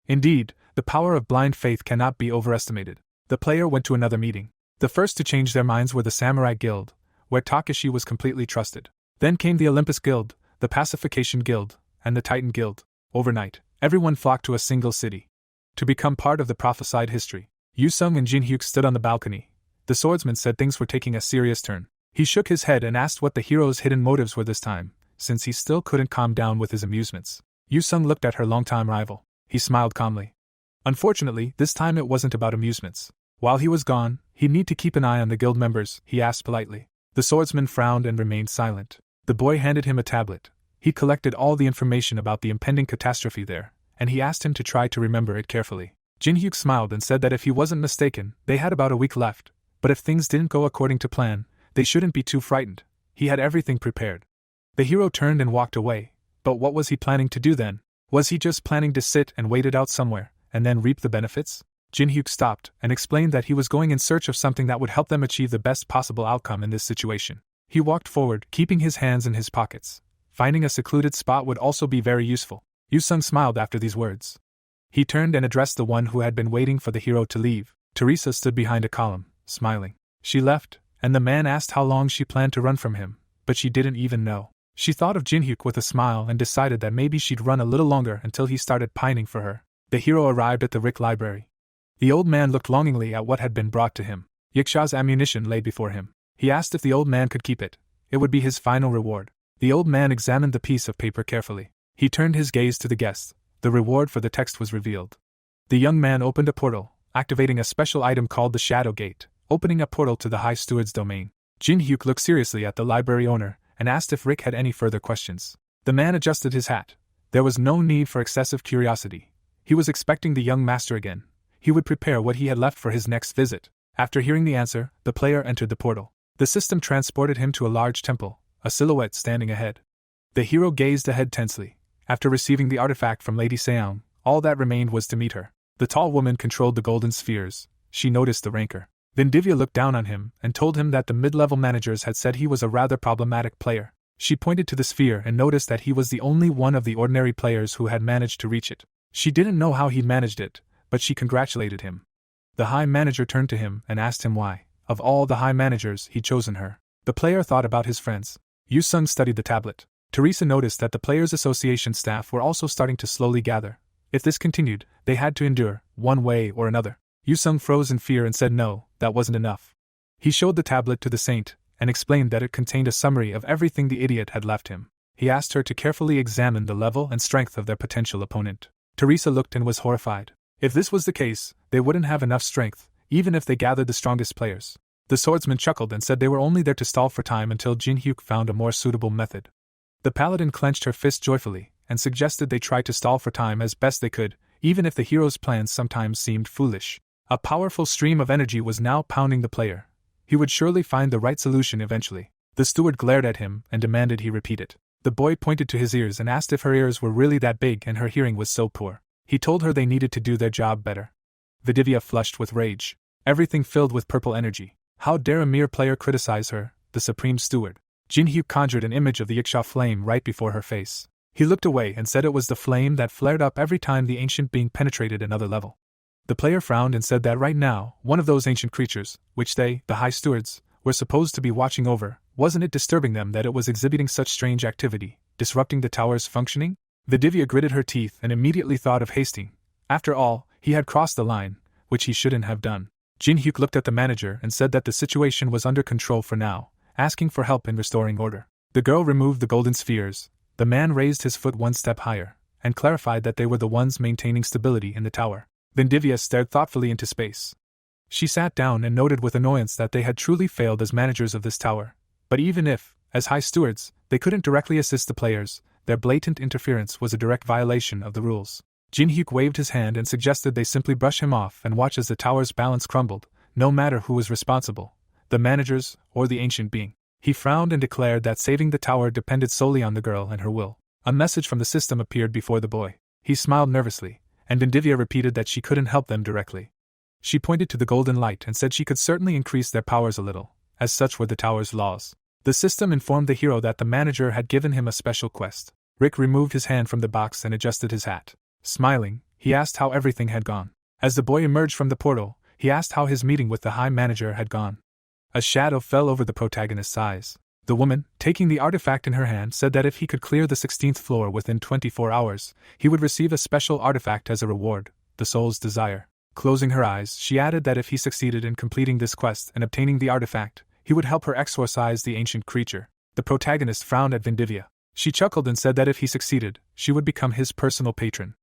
Indeed, the power of blind faith cannot be overestimated. The player went to another meeting. The first to change their minds were the Samurai Guild, where Takashi was completely trusted. Then came the Olympus Guild, the Pacification Guild, and the Titan Guild. Overnight, everyone flocked to a single city to become part of the prophesied history. Yu-sung and Jin-hyuk stood on the balcony. The swordsman said things were taking a serious turn. He shook his head and asked what the hero's hidden motives were this time, since he still couldn't calm down with his amusements. Yu-sung looked at her longtime rival. He smiled calmly. Unfortunately, this time it wasn't about amusements. While he was gone, he'd need to keep an eye on the guild members, he asked politely. The swordsman frowned and remained silent. The boy handed him a tablet. He collected all the information about the impending catastrophe there, and he asked him to try to remember it carefully. Jin-hyuk smiled and said that if he wasn't mistaken, they had about a week left, but if things didn't go according to plan, they shouldn't be too frightened. He had everything prepared. The hero turned and walked away, but what was he planning to do then? Was he just planning to sit and wait it out somewhere, and then reap the benefits? Jin-hyuk stopped and explained that he was going in search of something that would help them achieve the best possible outcome in this situation. He walked forward, keeping his hands in his pockets. Finding a secluded spot would also be very useful. Yu-sung smiled after these words. He turned and addressed the one who had been waiting for the hero to leave. Teresa stood behind a column, smiling. She left, and the man asked how long she planned to run from him, but she didn't even know. She thought of Jin-hyuk with a smile and decided that maybe she'd run a little longer until he started pining for her. The hero arrived at the Rick Library. The old man looked longingly at what had been brought to him. Yiksha's ammunition lay before him. He asked if the old man could keep it. It would be his final reward. The old man examined the piece of paper carefully. He turned his gaze to the guest. The reward for the text was revealed. The young man opened a portal, activating a special item called the Shadow Gate, opening a portal to the High Steward's domain. Jin-hyuk looked seriously at the library owner and asked if Rick had any further questions. The man adjusted his hat. There was no need for excessive curiosity. He was expecting the young master again. He would prepare what he had left for his next visit. After hearing the answer, the player entered the portal. The system transported him to a large temple, a silhouette standing ahead. The hero gazed ahead tensely. After receiving the artifact from Lady Seong, all that remained was to meet her. The tall woman controlled the golden spheres. She noticed the rancor. Then Divya looked down on him and told him that the mid-level managers had said he was a rather problematic player. She pointed to the sphere and noticed that he was the only one of the ordinary players who had managed to reach it. She didn't know how he'd managed it, but she congratulated him. The high manager turned to him and asked him why, of all the high managers, he'd chosen her. The player thought about his friends. Yu-sung studied the tablet. Teresa noticed that the Players' Association staff were also starting to slowly gather. If this continued, they had to endure, one way or another. Yu-sung froze in fear and said no, that wasn't enough. He showed the tablet to the saint, and explained that it contained a summary of everything the idiot had left him. He asked her to carefully examine the level and strength of their potential opponent. Teresa looked and was horrified. If this was the case, they wouldn't have enough strength, even if they gathered the strongest players. The swordsman chuckled and said they were only there to stall for time until Jin-hyuk found a more suitable method. The paladin clenched her fist joyfully, and suggested they try to stall for time as best they could, even if the hero's plans sometimes seemed foolish. A powerful stream of energy was now pounding the player. He would surely find the right solution eventually. The steward glared at him and demanded he repeat it. The boy pointed to his ears and asked if her ears were really that big and her hearing was so poor. He told her they needed to do their job better. Vidivya flushed with rage. Everything filled with purple energy. How dare a mere player criticize her, the supreme steward? Jin-hyuk conjured an image of the Yiksha flame right before her face. He looked away and said it was the flame that flared up every time the ancient being penetrated another level. The player frowned and said that right now, one of those ancient creatures, which they, the high stewards, were supposed to be watching over, wasn't it disturbing them that it was exhibiting such strange activity, disrupting the tower's functioning? Vidivya gritted her teeth and immediately thought of hasting. After all, he had crossed the line, which he shouldn't have done. Jin-hyuk looked at the manager and said that the situation was under control for now, asking for help in restoring order. The girl removed the golden spheres. The man raised his foot one step higher, and clarified that they were the ones maintaining stability in the tower. Then Divya stared thoughtfully into space. She sat down and noted with annoyance that they had truly failed as managers of this tower. But even if, as high stewards, they couldn't directly assist the players, their blatant interference was a direct violation of the rules. Jin-hyuk waved his hand and suggested they simply brush him off and watch as the tower's balance crumbled, no matter who was responsible, the managers or the ancient being. He frowned and declared that saving the tower depended solely on the girl and her will. A message from the system appeared before the boy. He smiled nervously, and Divya repeated that she couldn't help them directly. She pointed to the golden light and said she could certainly increase their powers a little, as such were the tower's laws. The system informed the hero that the manager had given him a special quest. Rick removed his hand from the box and adjusted his hat. Smiling, he asked how everything had gone. As the boy emerged from the portal, he asked how his meeting with the high manager had gone. A shadow fell over the protagonist's eyes. The woman, taking the artifact in her hand, said that if he could clear the 16th floor within 24 hours, he would receive a special artifact as a reward, the soul's desire. Closing her eyes, she added that if he succeeded in completing this quest and obtaining the artifact, he would help her exorcise the ancient creature. The protagonist frowned at Vindivya. She chuckled and said that if he succeeded, she would become his personal patron.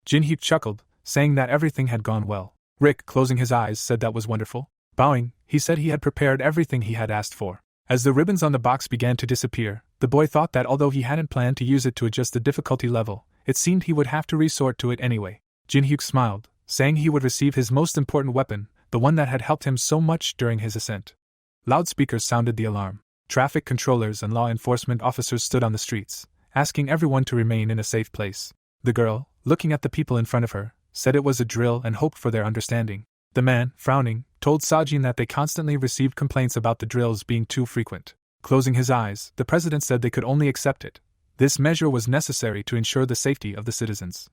Jinhyuk chuckled, saying that everything had gone well. Rick, closing his eyes, said that was wonderful. Bowing, he said he had prepared everything he had asked for. As the ribbons on the box began to disappear, the boy thought that although he hadn't planned to use it to adjust the difficulty level, it seemed he would have to resort to it anyway. Jinhyuk smiled, saying he would receive his most important weapon, the one that had helped him so much during his ascent. Loudspeakers sounded the alarm. Traffic controllers and law enforcement officers stood on the streets, asking everyone to remain in a safe place. The girl, looking at the people in front of her, said it was a drill and hoped for their understanding. The man, frowning, told Sajin that they constantly received complaints about the drills being too frequent. Closing his eyes, the president said they could only accept it. This measure was necessary to ensure the safety of the citizens.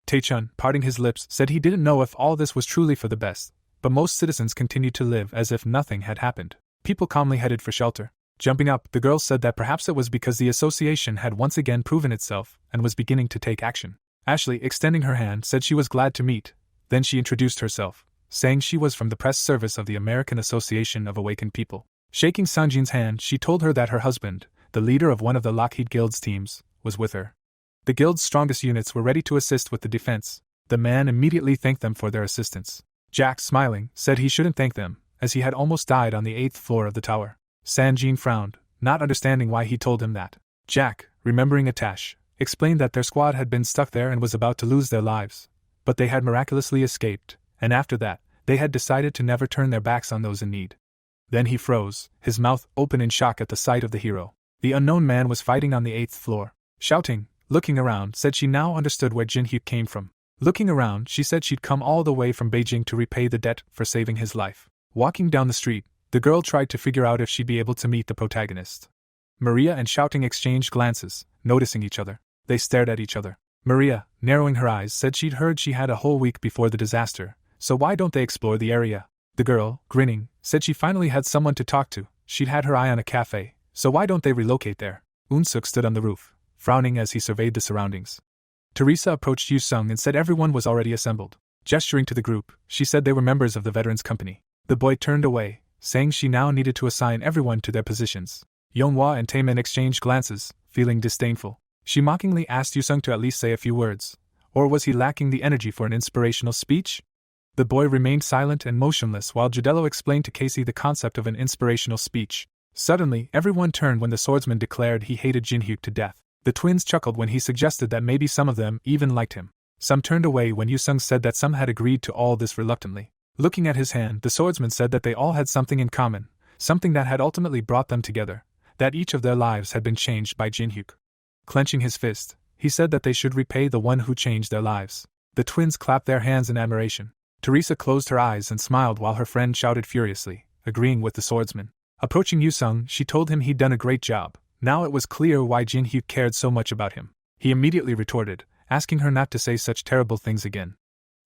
Taechun, parting his lips, said he didn't know if all this was truly for the best, but most citizens continued to live as if nothing had happened. People calmly headed for shelter. Jumping up, the girl said that perhaps it was because the association had once again proven itself and was beginning to take action. Ashley, extending her hand, said she was glad to meet. Then she introduced herself, saying she was from the press service of the American Association of Awakened People. Shaking Sanjin's hand, she told her that her husband, the leader of one of the Lockheed Guild's teams, was with her. The Guild's strongest units were ready to assist with the defense. The man immediately thanked them for their assistance. Jack, smiling, said he shouldn't thank them, as he had almost died on the 8th floor of the tower. Sanjin frowned, not understanding why he told him that. Jack, remembering Atash, explained that their squad had been stuck there and was about to lose their lives, but they had miraculously escaped, and after that, they had decided to never turn their backs on those in need. Then he froze, his mouth open in shock at the sight of the hero. The unknown man was fighting on the 8th floor. Shouting, looking around, said she now understood where Jinhyuk came from. Looking around, she said she'd come all the way from Beijing to repay the debt for saving his life. Walking down the street, the girl tried to figure out if she'd be able to meet the protagonist. Maria and Shouting exchanged glances, noticing each other. They stared at each other. Maria, narrowing her eyes, said she'd heard she had a whole week before the disaster, so why don't they explore the area? The girl, grinning, said she finally had someone to talk to. She'd had her eye on a cafe, so why don't they relocate there? Unsuk stood on the roof, frowning as he surveyed the surroundings. Teresa approached Yu Sung and said everyone was already assembled. Gesturing to the group, she said they were members of the Veterans Company. The boy turned away, saying she now needed to assign everyone to their positions. Yonghwa and Taemin exchanged glances, feeling disdainful. She mockingly asked Yu Sung to at least say a few words. Or was he lacking the energy for an inspirational speech? The boy remained silent and motionless while Jodello explained to Casey the concept of an inspirational speech. Suddenly, everyone turned when the swordsman declared he hated Jinhyuk to death. The twins chuckled when he suggested that maybe some of them even liked him. Some turned away when Yu Sung said that some had agreed to all this reluctantly. Looking at his hand, the swordsman said that they all had something in common, something that had ultimately brought them together, that each of their lives had been changed by Jinhyuk. Clenching his fist, he said that they should repay the one who changed their lives. The twins clapped their hands in admiration. Teresa closed her eyes and smiled while her friend shouted furiously, agreeing with the swordsman. Approaching Yu Sung, she told him he'd done a great job. Now it was clear why Jinhyuk cared so much about him. He immediately retorted, asking her not to say such terrible things again.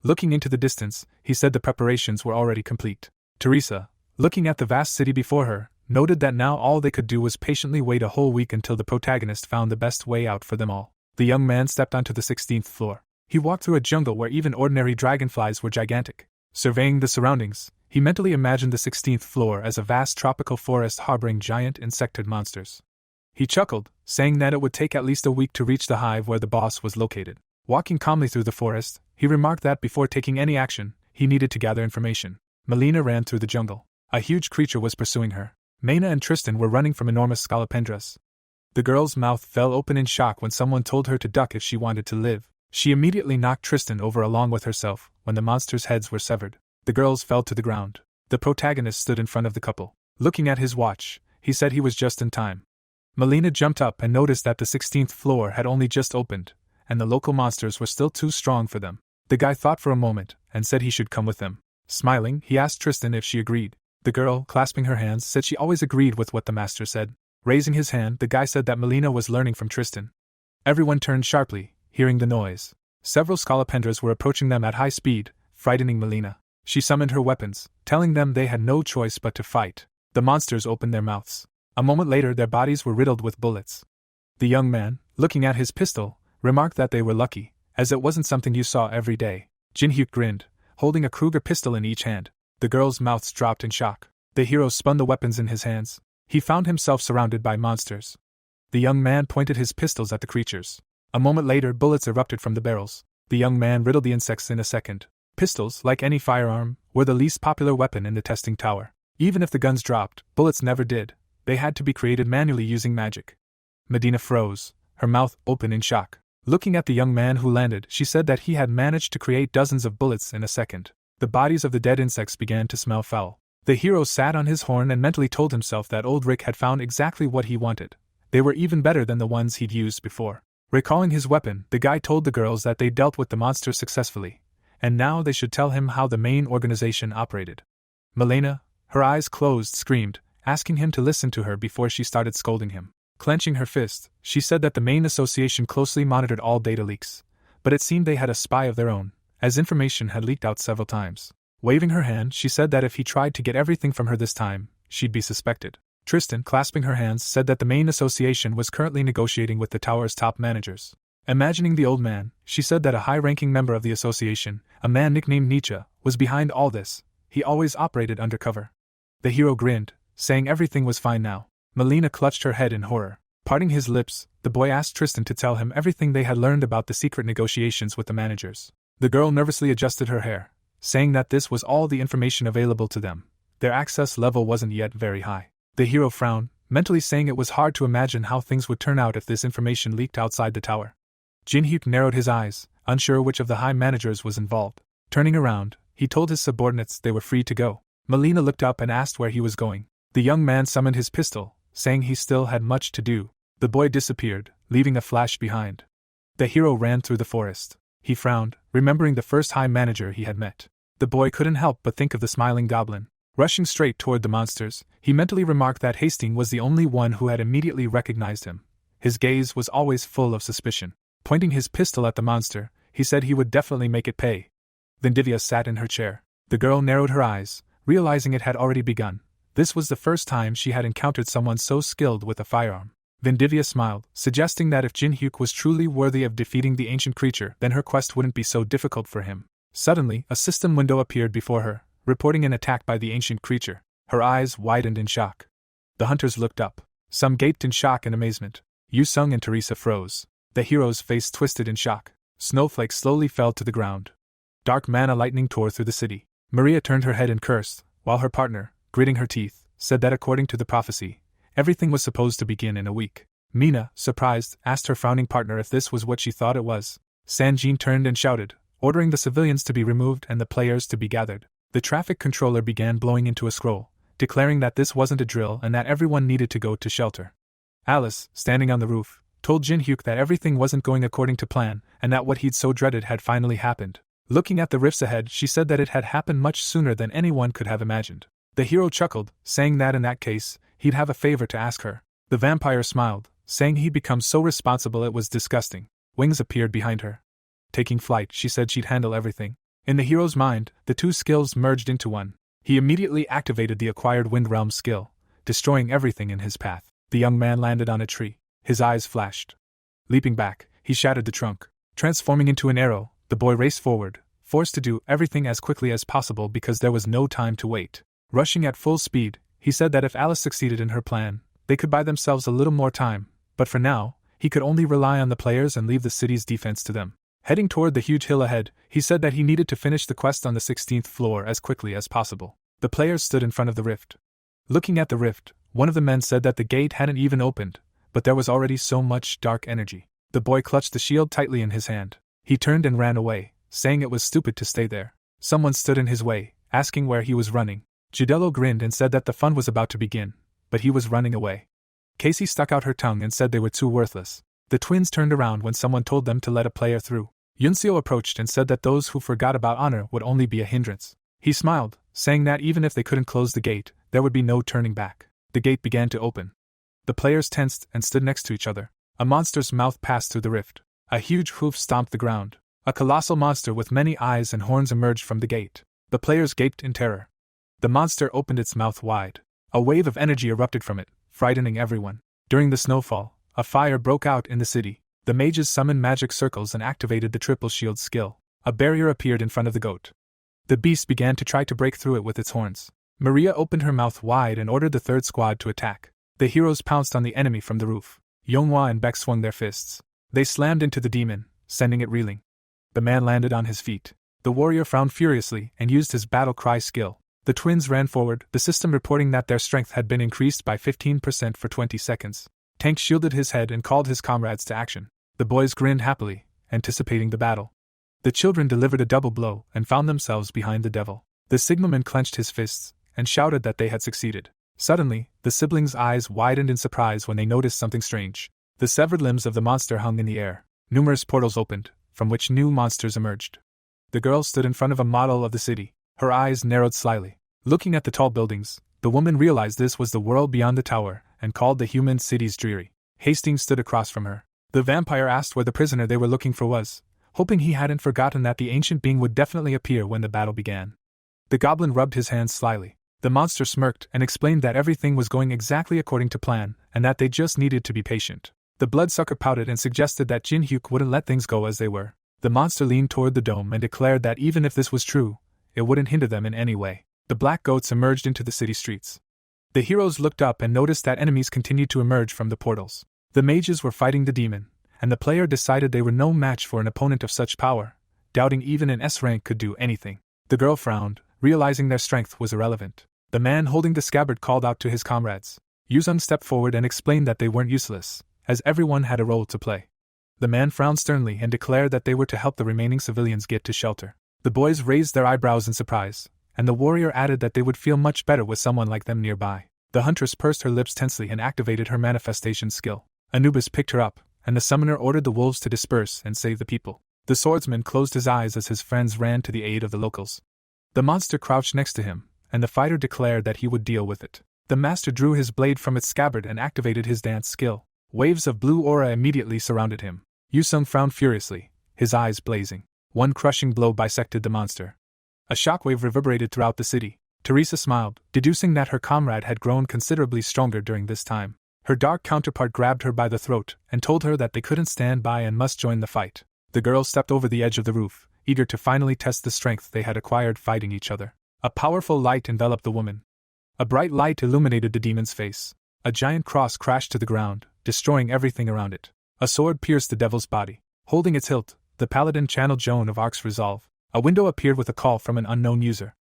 Looking into the distance, he said the preparations were already complete. Teresa, looking at the vast city before her, noted that now all they could do was patiently wait a whole week until the protagonist found the best way out for them all. The young man stepped onto the 16th floor. He walked through a jungle where even ordinary dragonflies were gigantic. Surveying the surroundings, he mentally imagined the 16th floor as a vast tropical forest harboring giant insectoid monsters. He chuckled, saying that it would take at least a week to reach the hive where the boss was located. Walking calmly through the forest, he remarked that before taking any action, he needed to gather information. Melina ran through the jungle. A huge creature was pursuing her. Maina and Tristan were running from enormous scolopendras. The girl's mouth fell open in shock when someone told her to duck if she wanted to live. She immediately knocked Tristan over along with herself when the monsters' heads were severed. The girls fell to the ground. The protagonist stood in front of the couple. Looking at his watch, he said he was just in time. Melina jumped up and noticed that the 16th floor had only just opened, and the local monsters were still too strong for them. The guy thought for a moment and said he should come with them. Smiling, he asked Tristan if she agreed. The girl, clasping her hands, said she always agreed with what the master said. Raising his hand, the guy said that Melina was learning from Tristan. Everyone turned sharply, hearing the noise. Several scolopendras were approaching them at high speed, frightening Melina. She summoned her weapons, telling them they had no choice but to fight. The monsters opened their mouths. A moment later, their bodies were riddled with bullets. The young man, looking at his pistol, remarked that they were lucky, as it wasn't something you saw every day. Jin-hyuk grinned, holding a Kruger pistol in each hand. The girls' mouths dropped in shock. The hero spun the weapons in his hands. He found himself surrounded by monsters. The young man pointed his pistols at the creatures. A moment later, bullets erupted from the barrels. The young man riddled the insects in a second. Pistols, like any firearm, were the least popular weapon in the testing tower. Even if the guns dropped, bullets never did. They had to be created manually using magic. Medina froze, her mouth open in shock. Looking at the young man who landed, she said that he had managed to create dozens of bullets in a second. The bodies of the dead insects began to smell foul. The hero sat on his horn and mentally told himself that old Rick had found exactly what he wanted. They were even better than the ones he'd used before. Recalling his weapon, the guy told the girls that they dealt with the monsters successfully, and now they should tell him how the main organization operated. Milena, her eyes closed, screamed, asking him to listen to her before she started scolding him. Clenching her fist, she said that the main association closely monitored all data leaks, but it seemed they had a spy of their own, as information had leaked out several times. Waving her hand, she said that if he tried to get everything from her this time, she'd be suspected. Tristan, clasping her hands, said that the main association was currently negotiating with the tower's top managers. Imagining the old man, she said that a high-ranking member of the association, a man nicknamed Nietzsche, was behind all this. He always operated undercover. The hero grinned, saying everything was fine now. Melina clutched her head in horror. Parting his lips, the boy asked Tristan to tell him everything they had learned about the secret negotiations with the managers. The girl nervously adjusted her hair, saying that this was all the information available to them. Their access level wasn't yet very high. The hero frowned, mentally saying it was hard to imagine how things would turn out if this information leaked outside the tower. Jin-hyuk narrowed his eyes, unsure which of the high managers was involved. Turning around, he told his subordinates they were free to go. Melina looked up and asked where he was going. The young man summoned his pistol, saying he still had much to do. The boy disappeared, leaving a flash behind. The hero ran through the forest. He frowned, remembering the first high manager he had met. The boy couldn't help but think of the smiling goblin. Rushing straight toward the monsters, he mentally remarked that Hastings was the only one who had immediately recognized him. His gaze was always full of suspicion. Pointing his pistol at the monster, he said he would definitely make it pay. Vindivya sat in her chair. The girl narrowed her eyes, realizing it had already begun. This was the first time she had encountered someone so skilled with a firearm. Vindivya smiled, suggesting that if Jin-hyuk was truly worthy of defeating the ancient creature, then her quest wouldn't be so difficult for him. Suddenly, a system window appeared before her, reporting an attack by the ancient creature. Her eyes widened in shock. The hunters looked up. Some gaped in shock and amazement. Yu-sung and Teresa froze. The hero's face twisted in shock. Snowflakes slowly fell to the ground. Dark mana lightning tore through the city. Maria turned her head and cursed, while her partner, gritting her teeth, said that according to the prophecy, everything was supposed to begin in a week. Mina, surprised, asked her frowning partner if this was what she thought it was. Sanjin turned and shouted, ordering the civilians to be removed and the players to be gathered. The traffic controller began blowing into a scroll, declaring that this wasn't a drill and that everyone needed to go to shelter. Alice, standing on the roof, told Jin-hyuk that everything wasn't going according to plan and that what he'd so dreaded had finally happened. Looking at the rifts ahead, she said that it had happened much sooner than anyone could have imagined. The hero chuckled, saying that in that case, he'd have a favor to ask her. The vampire smiled, saying he'd become so responsible it was disgusting. Wings appeared behind her. Taking flight, she said she'd handle everything. In the hero's mind, the two skills merged into one. He immediately activated the acquired Wind Realm skill, destroying everything in his path. The young man landed on a tree. His eyes flashed. Leaping back, he shattered the trunk. Transforming into an arrow, the boy raced forward, forced to do everything as quickly as possible because there was no time to wait. Rushing at full speed, he said that if Alice succeeded in her plan, they could buy themselves a little more time, but for now, he could only rely on the players and leave the city's defense to them. Heading toward the huge hill ahead, he said that he needed to finish the quest on the 16th floor as quickly as possible. The players stood in front of the rift. Looking at the rift, one of the men said that the gate hadn't even opened, but there was already so much dark energy. The boy clutched the shield tightly in his hand. He turned and ran away, saying it was stupid to stay there. Someone stood in his way, asking where he was running. Giudello grinned and said that the fun was about to begin, but he was running away. Casey stuck out her tongue and said they were too worthless. The twins turned around when someone told them to let a player through. Yunseo approached and said that those who forgot about honor would only be a hindrance. He smiled, saying that even if they couldn't close the gate, there would be no turning back. The gate began to open. The players tensed and stood next to each other. A monster's mouth passed through the rift. A huge hoof stomped the ground. A colossal monster with many eyes and horns emerged from the gate. The players gaped in terror. The monster opened its mouth wide. A wave of energy erupted from it, frightening everyone. During the snowfall, a fire broke out in the city. The mages summoned magic circles and activated the triple shield skill. A barrier appeared in front of the goat. The beast began to try to break through it with its horns. Maria opened her mouth wide and ordered the third squad to attack. The heroes pounced on the enemy from the roof. Yonghua and Beck swung their fists. They slammed into the demon, sending it reeling. The man landed on his feet. The warrior frowned furiously and used his battle cry skill. The twins ran forward, the system reporting that their strength had been increased by 15% for 20 seconds. Tank shielded his head and called his comrades to action. The boys grinned happily, anticipating the battle. The children delivered a double blow and found themselves behind the devil. The Sigma-man clenched his fists and shouted that they had succeeded. Suddenly, the siblings' eyes widened in surprise when they noticed something strange. The severed limbs of the monster hung in the air. Numerous portals opened, from which new monsters emerged. The girl stood in front of a model of the city. Her eyes narrowed slightly. Looking at the tall buildings, the woman realized this was the world beyond the tower and called the human cities dreary. Hastings stood across from her. The vampire asked where the prisoner they were looking for was, hoping he hadn't forgotten that the ancient being would definitely appear when the battle began. The goblin rubbed his hands slyly. The monster smirked and explained that everything was going exactly according to plan and that they just needed to be patient. The bloodsucker pouted and suggested that Jin Hyuk wouldn't let things go as they were. The monster leaned toward the dome and declared that even if this was true, it wouldn't hinder them in any way. The black goats emerged into the city streets. The heroes looked up and noticed that enemies continued to emerge from the portals. The mages were fighting the demon, and the player decided they were no match for an opponent of such power, doubting even an S rank could do anything. The girl frowned, realizing their strength was irrelevant. The man holding the scabbard called out to his comrades. Yuzun stepped forward and explained that they weren't useless, as everyone had a role to play. The man frowned sternly and declared that they were to help the remaining civilians get to shelter. The boys raised their eyebrows in surprise, and the warrior added that they would feel much better with someone like them nearby. The huntress pursed her lips tensely and activated her manifestation skill. Anubis picked her up, and the summoner ordered the wolves to disperse and save the people. The swordsman closed his eyes as his friends ran to the aid of the locals. The monster crouched next to him, and the fighter declared that he would deal with it. The master drew his blade from its scabbard and activated his dance skill. Waves of blue aura immediately surrounded him. Yusung frowned furiously, his eyes blazing. One crushing blow bisected the monster. A shockwave reverberated throughout the city. Teresa smiled, deducing that her comrade had grown considerably stronger during this time. Her dark counterpart grabbed her by the throat and told her that they couldn't stand by and must join the fight. The girl stepped over the edge of the roof, eager to finally test the strength they had acquired fighting each other. A powerful light enveloped the woman. A bright light illuminated the demon's face. A giant cross crashed to the ground, destroying everything around it. A sword pierced the devil's body. Holding its hilt, the paladin channeled Joan of Arc's resolve. A window appeared with a call from an unknown user.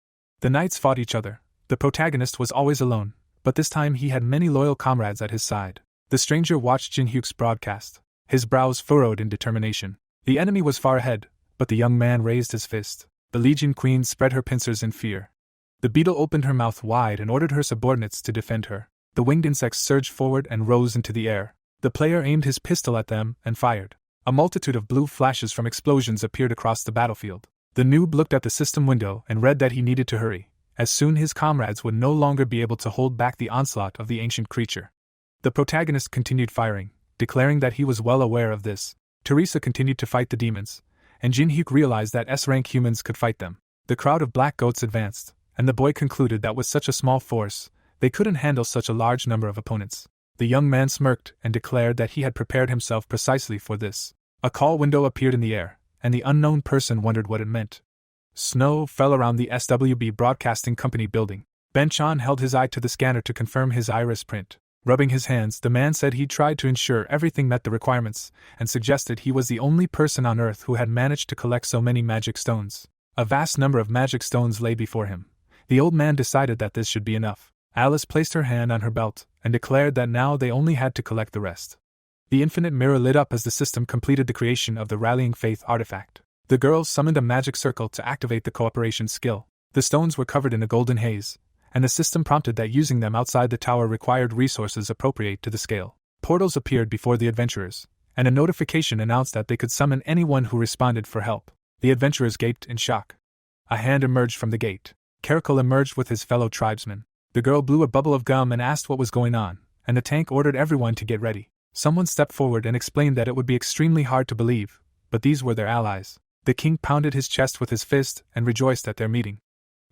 The knights fought each other. The protagonist was always alone, but this time he had many loyal comrades at his side. The stranger watched Jin Hyuk's broadcast. His brows furrowed in determination. The enemy was far ahead, but the young man raised his fist. The Legion Queen spread her pincers in fear. The beetle opened her mouth wide and ordered her subordinates to defend her. The winged insects surged forward and rose into the air. The player aimed his pistol at them and fired. A multitude of blue flashes from explosions appeared across the battlefield. The noob looked at the system window and read that he needed to hurry, as soon his comrades would no longer be able to hold back the onslaught of the ancient creature. The protagonist continued firing, declaring that he was well aware of this. Teresa continued to fight the demons, and Jin Hyuk realized that S-rank humans could fight them. The crowd of black goats advanced, and the boy concluded that with such a small force, they couldn't handle such a large number of opponents. The young man smirked and declared that he had prepared himself precisely for this. A call window appeared in the air, and the unknown person wondered what it meant. Snow fell around the SWB Broadcasting Company building. Ben Chan held his eye to the scanner to confirm his iris print. Rubbing his hands, the man said he tried to ensure everything met the requirements, and suggested he was the only person on Earth who had managed to collect so many magic stones. A vast number of magic stones lay before him. The old man decided that this should be enough. Alice placed her hand on her belt and declared that now they only had to collect the rest. The infinite mirror lit up as the system completed the creation of the Rallying Faith artifact. The girls summoned a magic circle to activate the cooperation skill. The stones were covered in a golden haze, and the system prompted that using them outside the tower required resources appropriate to the scale. Portals appeared before the adventurers, and a notification announced that they could summon anyone who responded for help. The adventurers gaped in shock. A hand emerged from the gate. Karakul emerged with his fellow tribesmen. The girl blew a bubble of gum and asked what was going on, and the tank ordered everyone to get ready. Someone stepped forward and explained that it would be extremely hard to believe, but these were their allies. The king pounded his chest with his fist and rejoiced at their meeting.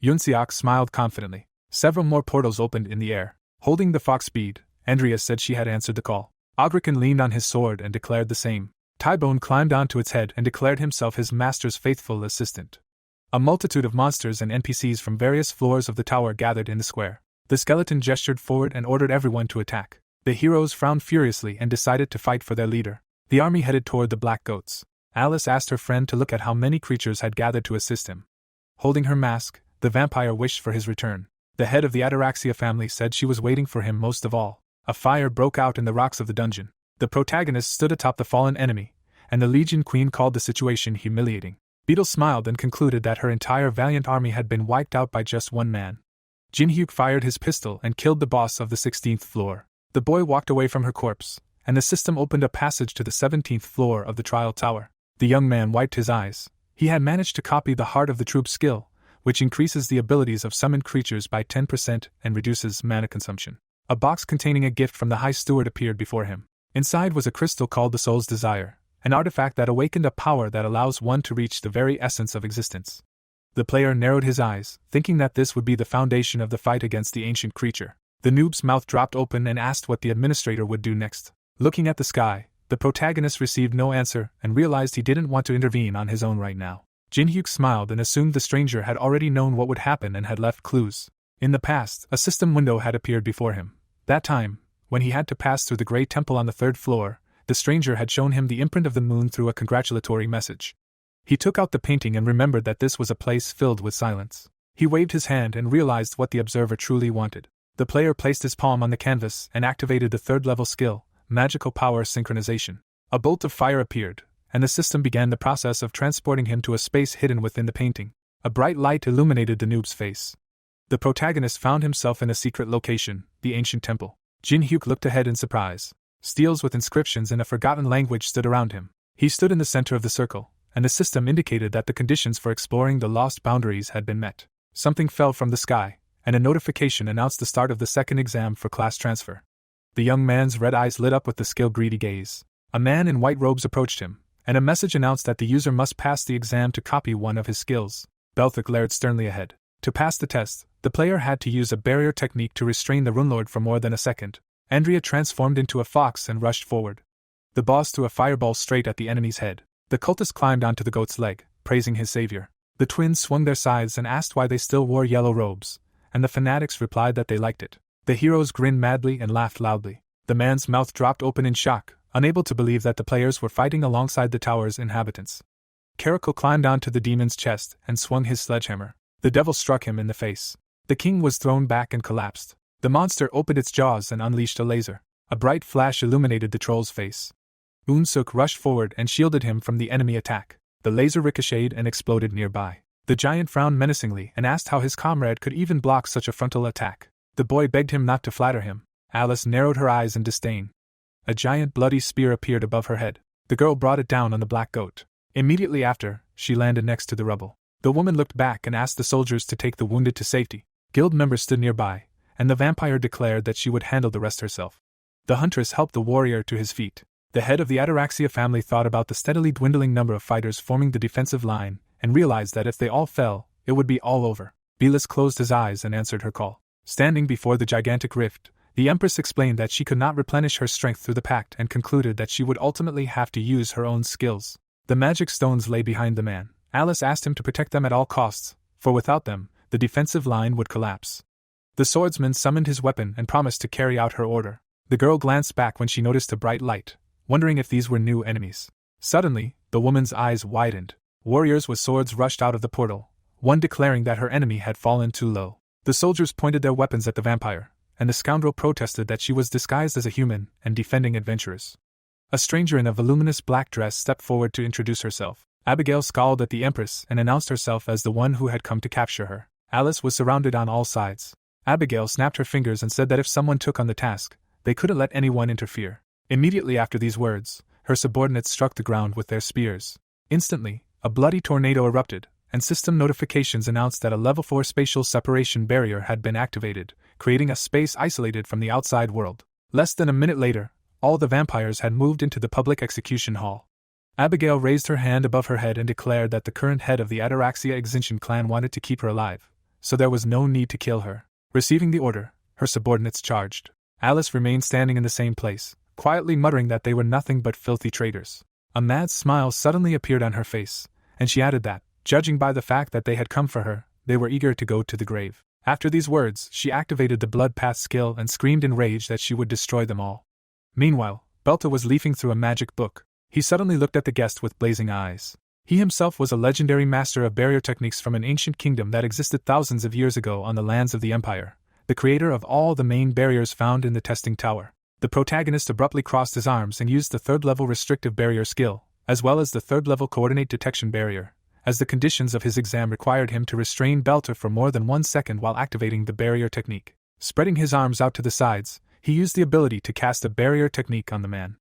Yunseok smiled confidently. Several more portals opened in the air. Holding the fox speed, Andrea said she had answered the call. Ogrican leaned on his sword and declared the same. Tybone climbed onto its head and declared himself his master's faithful assistant. A multitude of monsters and NPCs from various floors of the tower gathered in the square. The skeleton gestured forward and ordered everyone to attack. The heroes frowned furiously and decided to fight for their leader. The army headed toward the black goats. Alice asked her friend to look at how many creatures had gathered to assist him. Holding her mask, the vampire wished for his return. The head of the Ataraxia family said she was waiting for him most of all. A fire broke out in the rocks of the dungeon. The protagonist stood atop the fallen enemy, and the Legion Queen called the situation humiliating. Beetle smiled and concluded that her entire valiant army had been wiped out by just one man. Jinhyuk fired his pistol and killed the boss of the 16th floor. The boy walked away from her corpse, and the system opened a passage to the 17th floor of the trial tower. The young man wiped his eyes. He had managed to copy the Heart of the Troop skill, which increases the abilities of summoned creatures by 10% and reduces mana consumption. A box containing a gift from the High Steward appeared before him. Inside was a crystal called the Soul's Desire, an artifact that awakened a power that allows one to reach the very essence of existence. The player narrowed his eyes, thinking that this would be the foundation of the fight against the ancient creature. The noob's mouth dropped open and asked what the administrator would do next. Looking at the sky, the protagonist received no answer and realized he didn't want to intervene on his own right now. Jinhyuk smiled and assumed the stranger had already known what would happen and had left clues. In the past, a system window had appeared before him. That time, when he had to pass through the Grey Temple on the 3rd floor, the stranger had shown him the imprint of the moon through a congratulatory message. He took out the painting and remembered that this was a place filled with silence. He waved his hand and realized what the observer truly wanted. The player placed his palm on the canvas and activated the 3rd-level skill, Magical Power Synchronization. A bolt of fire appeared, and the system began the process of transporting him to a space hidden within the painting. A bright light illuminated the noob's face. The protagonist found himself in a secret location, the ancient temple. Jinhyuk looked ahead in surprise. Steels with inscriptions in a forgotten language stood around him. He stood in the center of the circle, and the system indicated that the conditions for exploring the lost boundaries had been met. Something fell from the sky, and a notification announced the start of the 2nd exam for class transfer. The young man's red eyes lit up with the skill-greedy gaze. A man in white robes approached him, and a message announced that the user must pass the exam to copy one of his skills. Belthik glared sternly ahead. To pass the test, the player had to use a barrier technique to restrain the runelord for more than a second. Andrea transformed into a fox and rushed forward. The boss threw a fireball straight at the enemy's head. The cultist climbed onto the goat's leg, praising his savior. The twins swung their scythes and asked why they still wore yellow robes, and the fanatics replied that they liked it. The heroes grinned madly and laughed loudly. The man's mouth dropped open in shock, unable to believe that the players were fighting alongside the tower's inhabitants. Caracal climbed onto the demon's chest and swung his sledgehammer. The devil struck him in the face. The king was thrown back and collapsed. The monster opened its jaws and unleashed a laser. A bright flash illuminated the troll's face. Unsuk rushed forward and shielded him from the enemy attack. The laser ricocheted and exploded nearby. The giant frowned menacingly and asked how his comrade could even block such a frontal attack. The boy begged him not to flatter him. Alice narrowed her eyes in disdain. A giant bloody spear appeared above her head. The girl brought it down on the black goat. Immediately after, she landed next to the rubble. The woman looked back and asked the soldiers to take the wounded to safety. Guild members stood nearby, and the vampire declared that she would handle the rest herself. The huntress helped the warrior to his feet. The head of the Ataraxia family thought about the steadily dwindling number of fighters forming the defensive line, and realized that if they all fell, it would be all over. Belus closed his eyes and answered her call. Standing before the gigantic rift, the Empress explained that she could not replenish her strength through the pact and concluded that she would ultimately have to use her own skills. The magic stones lay behind the man. Alice asked him to protect them at all costs, for without them, the defensive line would collapse. The swordsman summoned his weapon and promised to carry out her order. The girl glanced back when she noticed a bright light, wondering if these were new enemies. Suddenly, the woman's eyes widened. Warriors with swords rushed out of the portal, one declaring that her enemy had fallen too low. The soldiers pointed their weapons at the vampire, and the scoundrel protested that she was disguised as a human and defending adventurers. A stranger in a voluminous black dress stepped forward to introduce herself. Abigail scowled at the Empress and announced herself as the one who had come to capture her. Alice was surrounded on all sides. Abigail snapped her fingers and said that if someone took on the task, they couldn't let anyone interfere. Immediately after these words, her subordinates struck the ground with their spears. Instantly, a bloody tornado erupted, and system notifications announced that a level 4 spatial separation barrier had been activated, creating a space isolated from the outside world. Less than a minute later, all the vampires had moved into the public execution hall. Abigail raised her hand above her head and declared that the current head of the Ataraxia Extinction clan wanted to keep her alive, so there was no need to kill her. Receiving the order, her subordinates charged. Alice remained standing in the same place, quietly muttering that they were nothing but filthy traitors. A mad smile suddenly appeared on her face, and she added that, judging by the fact that they had come for her, they were eager to go to the grave. After these words, she activated the blood path skill and screamed in rage that she would destroy them all. Meanwhile, Belta was leafing through a magic book. He suddenly looked at the guest with blazing eyes. He himself was a legendary master of barrier techniques from an ancient kingdom that existed thousands of years ago on the lands of the Empire, the creator of all the main barriers found in the testing tower. The protagonist abruptly crossed his arms and used the third-level restrictive barrier skill, as well as the third-level coordinate detection barrier, as the conditions of his exam required him to restrain Belta for more than 1 second while activating the barrier technique. Spreading his arms out to the sides, he used the ability to cast a barrier technique on the man.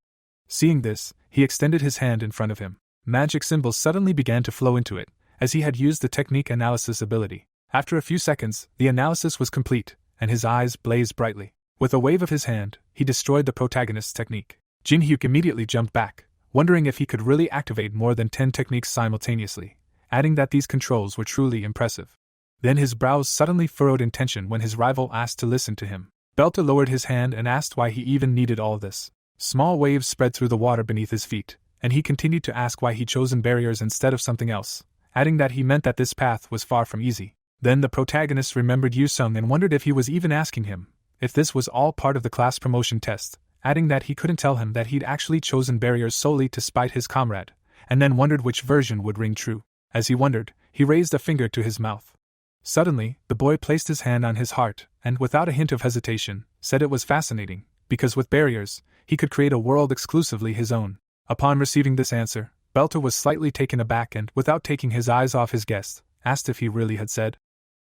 Seeing this, he extended his hand in front of him. Magic symbols suddenly began to flow into it, as he had used the technique analysis ability. After a few seconds, the analysis was complete, and his eyes blazed brightly. With a wave of his hand, he destroyed the protagonist's technique. Jin Hyuk immediately jumped back, wondering if he could really activate more than 10 techniques simultaneously, adding that these controls were truly impressive. Then his brows suddenly furrowed in tension when his rival asked to listen to him. Belta lowered his hand and asked why he even needed all this. Small waves spread through the water beneath his feet, and he continued to ask why he'd chosen barriers instead of something else, adding that he meant that this path was far from easy. Then the protagonist remembered Yusung and wondered if he was even asking him if this was all part of the class promotion test, adding that he couldn't tell him that he'd actually chosen barriers solely to spite his comrade, and then wondered which version would ring true. As he wondered, he raised a finger to his mouth. Suddenly, the boy placed his hand on his heart and, without a hint of hesitation, said it was fascinating, because with barriers, he could create a world exclusively his own. Upon receiving this answer, Belta was slightly taken aback and, without taking his eyes off his guest, asked if he really had said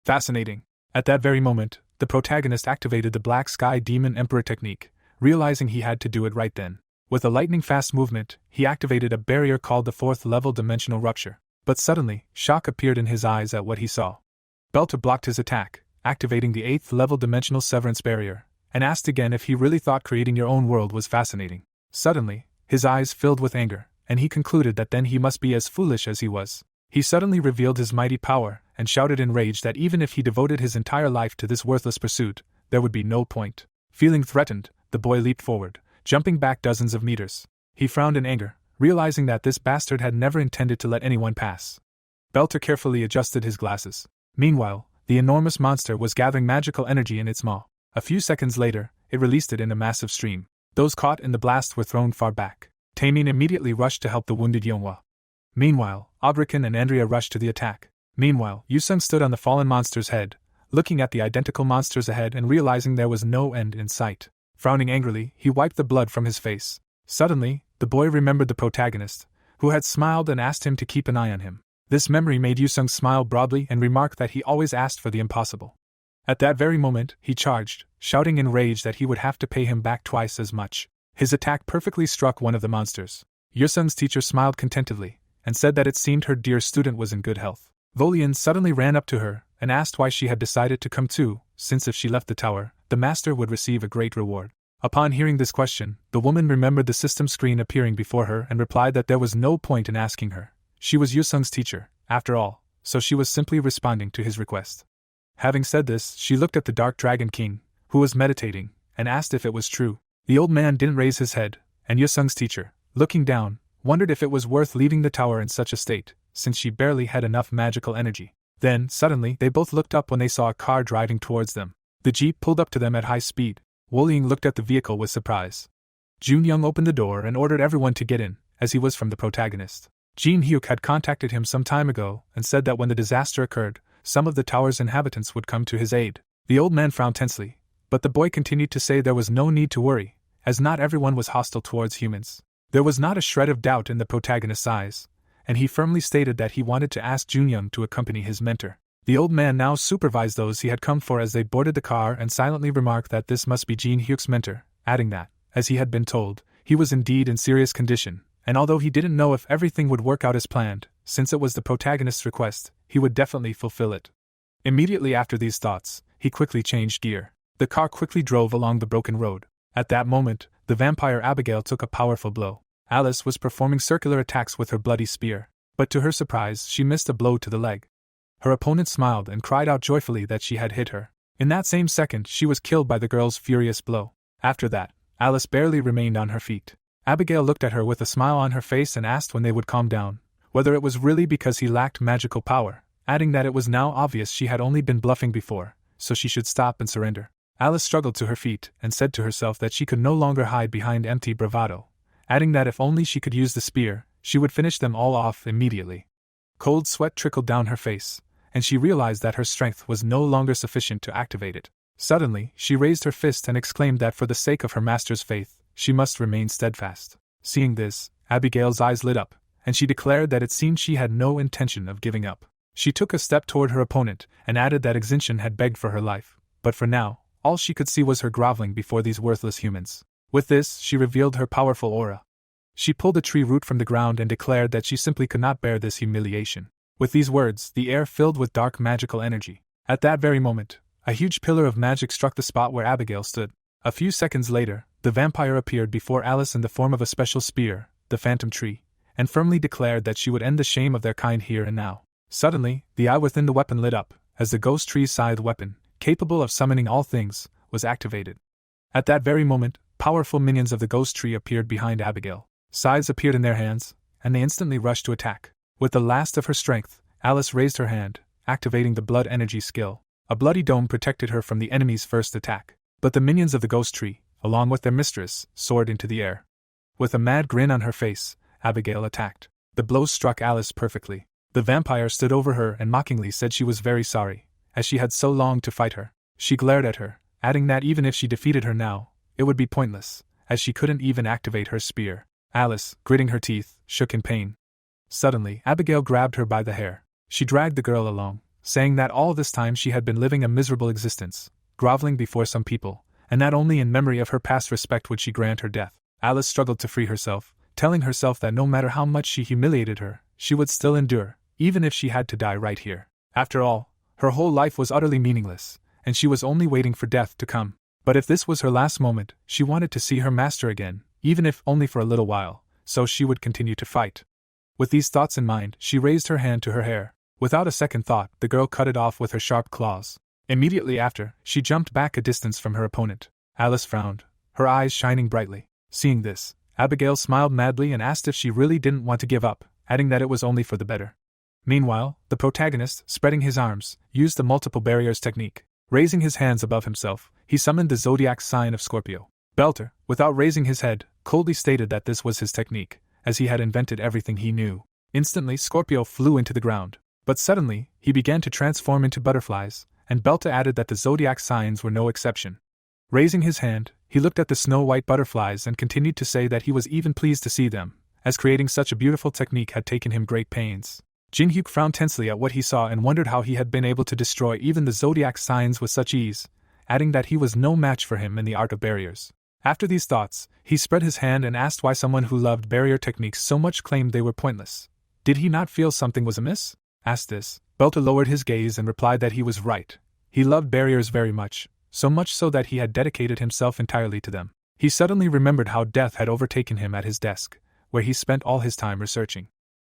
fascinating. At that very moment, the protagonist activated the Black Sky Demon Emperor technique, realizing he had to do it right then. With a lightning-fast movement, he activated a barrier called the 4th-level Dimensional Rupture. But suddenly, shock appeared in his eyes at what he saw. Belta blocked his attack, activating the 8th-level Dimensional Severance Barrier, and asked again if he really thought creating your own world was fascinating. Suddenly, his eyes filled with anger, and he concluded that then he must be as foolish as he was. He suddenly revealed his mighty power, and shouted in rage that even if he devoted his entire life to this worthless pursuit, there would be no point. Feeling threatened, the boy leaped forward, jumping back dozens of meters. He frowned in anger, realizing that this bastard had never intended to let anyone pass. Belta carefully adjusted his glasses. Meanwhile, the enormous monster was gathering magical energy in its maw. A few seconds later, it released it in a massive stream. Those caught in the blast were thrown far back. Taemin immediately rushed to help the wounded Yeonhwa. Meanwhile, Obrekin and Andrea rushed to the attack. Meanwhile, Yusung stood on the fallen monster's head, looking at the identical monsters ahead and realizing there was no end in sight. Frowning angrily, he wiped the blood from his face. Suddenly, the boy remembered the protagonist, who had smiled and asked him to keep an eye on him. This memory made Yusung smile broadly and remark that he always asked for the impossible. At that very moment, he charged, shouting in rage that he would have to pay him back twice as much. His attack perfectly struck one of the monsters. Yusung's teacher smiled contentedly, and said that it seemed her dear student was in good health. Volian suddenly ran up to her, and asked why she had decided to come too, since if she left the tower, the master would receive a great reward. Upon hearing this question, the woman remembered the system screen appearing before her and replied that there was no point in asking her. She was Yusung's teacher, after all, so she was simply responding to his request. Having said this, she looked at the Dark Dragon King, who was meditating, and asked if it was true. The old man didn't raise his head, and Yusung's teacher, looking down, wondered if it was worth leaving the tower in such a state, since she barely had enough magical energy. Then, suddenly, they both looked up when they saw a car driving towards them. The jeep pulled up to them at high speed. Wolying looked at the vehicle with surprise. Junyoung opened the door and ordered everyone to get in, as he was from the protagonist. Jin Hyuk had contacted him some time ago and said that when the disaster occurred, some of the tower's inhabitants would come to his aid. The old man frowned tensely, but the boy continued to say there was no need to worry, as not everyone was hostile towards humans. There was not a shred of doubt in the protagonist's eyes, and he firmly stated that he wanted to ask Junyoung to accompany his mentor. The old man now supervised those he had come for as they boarded the car and silently remarked that this must be Jin Hyuk's mentor, adding that, as he had been told, he was indeed in serious condition, and although he didn't know if everything would work out as planned, since it was the protagonist's request, he would definitely fulfill it. Immediately after these thoughts, he quickly changed gear. The car quickly drove along the broken road. At that moment, the vampire Abigail took a powerful blow. Alice was performing circular attacks with her bloody spear, but to her surprise she missed a blow to the leg. Her opponent smiled and cried out joyfully that she had hit her. In that same second, she was killed by the girl's furious blow. After that, Alice barely remained on her feet. Abigail looked at her with a smile on her face and asked when they would calm down, whether it was really because he lacked magical power, adding that it was now obvious she had only been bluffing before, so she should stop and surrender. Alice struggled to her feet and said to herself that she could no longer hide behind empty bravado, adding that if only she could use the spear, she would finish them all off immediately. Cold sweat trickled down her face, and she realized that her strength was no longer sufficient to activate it. Suddenly, she raised her fist and exclaimed that for the sake of her master's faith, she must remain steadfast. Seeing this, Abigail's eyes lit up, and she declared that it seemed she had no intention of giving up. She took a step toward her opponent and added that Xinchen had begged for her life, but for now, all she could see was her groveling before these worthless humans. With this, she revealed her powerful aura. She pulled a tree root from the ground and declared that she simply could not bear this humiliation. With these words, the air filled with dark magical energy. At that very moment, a huge pillar of magic struck the spot where Abigail stood. A few seconds later, the vampire appeared before Alice in the form of a special spear, the phantom tree, and firmly declared that she would end the shame of their kind here and now. Suddenly, the eye within the weapon lit up, as the ghost tree's scythe weapon, capable of summoning all things, was activated. At that very moment, powerful minions of the ghost tree appeared behind Abigail. Scythes appeared in their hands, and they instantly rushed to attack. With the last of her strength, Alice raised her hand, activating the blood energy skill. A bloody dome protected her from the enemy's first attack. But the minions of the ghost tree, along with their mistress, soared into the air. With a mad grin on her face, Abigail attacked. The blow struck Alice perfectly. The vampire stood over her and mockingly said she was very sorry, as she had so longed to fight her. She glared at her, adding that even if she defeated her now, it would be pointless, as she couldn't even activate her spear. Alice, gritting her teeth, shook in pain. Suddenly, Abigail grabbed her by the hair. She dragged the girl along, saying that all this time she had been living a miserable existence, groveling before some people, and that only in memory of her past respect would she grant her death. Alice struggled to free herself, telling herself that no matter how much she humiliated her, she would still endure, even if she had to die right here. After all, her whole life was utterly meaningless, and she was only waiting for death to come. But if this was her last moment, she wanted to see her master again, even if only for a little while, so she would continue to fight. With these thoughts in mind, she raised her hand to her hair. Without a second thought, the girl cut it off with her sharp claws. Immediately after, she jumped back a distance from her opponent. Alice frowned, her eyes shining brightly. Seeing this, Abigail smiled madly and asked if she really didn't want to give up, adding that it was only for the better. Meanwhile, the protagonist, spreading his arms, used the multiple barriers technique. Raising his hands above himself, he summoned the zodiac sign of Scorpio. Belter, without raising his head, coldly stated that this was his technique, as he had invented everything he knew. Instantly, Scorpio flew into the ground. But suddenly, he began to transform into butterflies, and Belta added that the zodiac signs were no exception. Raising his hand, he looked at the snow-white butterflies and continued to say that he was even pleased to see them, as creating such a beautiful technique had taken him great pains. Jinhyuk frowned tensely at what he saw and wondered how he had been able to destroy even the zodiac signs with such ease, adding that he was no match for him in the art of barriers. After these thoughts, he spread his hand and asked why someone who loved barrier techniques so much claimed they were pointless. Did he not feel something was amiss? Asked this, Belta lowered his gaze and replied that he was right. He loved barriers very much, so much so that he had dedicated himself entirely to them. He suddenly remembered how death had overtaken him at his desk, where he spent all his time researching.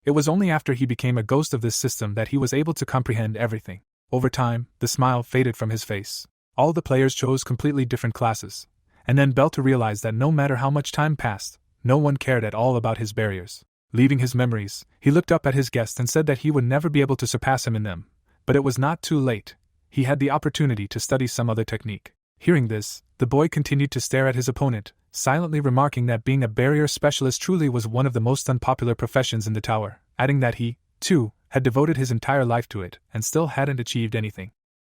It was only after he became a ghost of this system that he was able to comprehend everything. Over time, the smile faded from his face. All the players chose completely different classes, and then Belta realized that no matter how much time passed, no one cared at all about his barriers. Leaving his memories, he looked up at his guest and said that he would never be able to surpass him in them. But it was not too late. He had the opportunity to study some other technique. Hearing this, the boy continued to stare at his opponent, silently remarking that being a barrier specialist truly was one of the most unpopular professions in the tower, adding that he, too, had devoted his entire life to it and still hadn't achieved anything.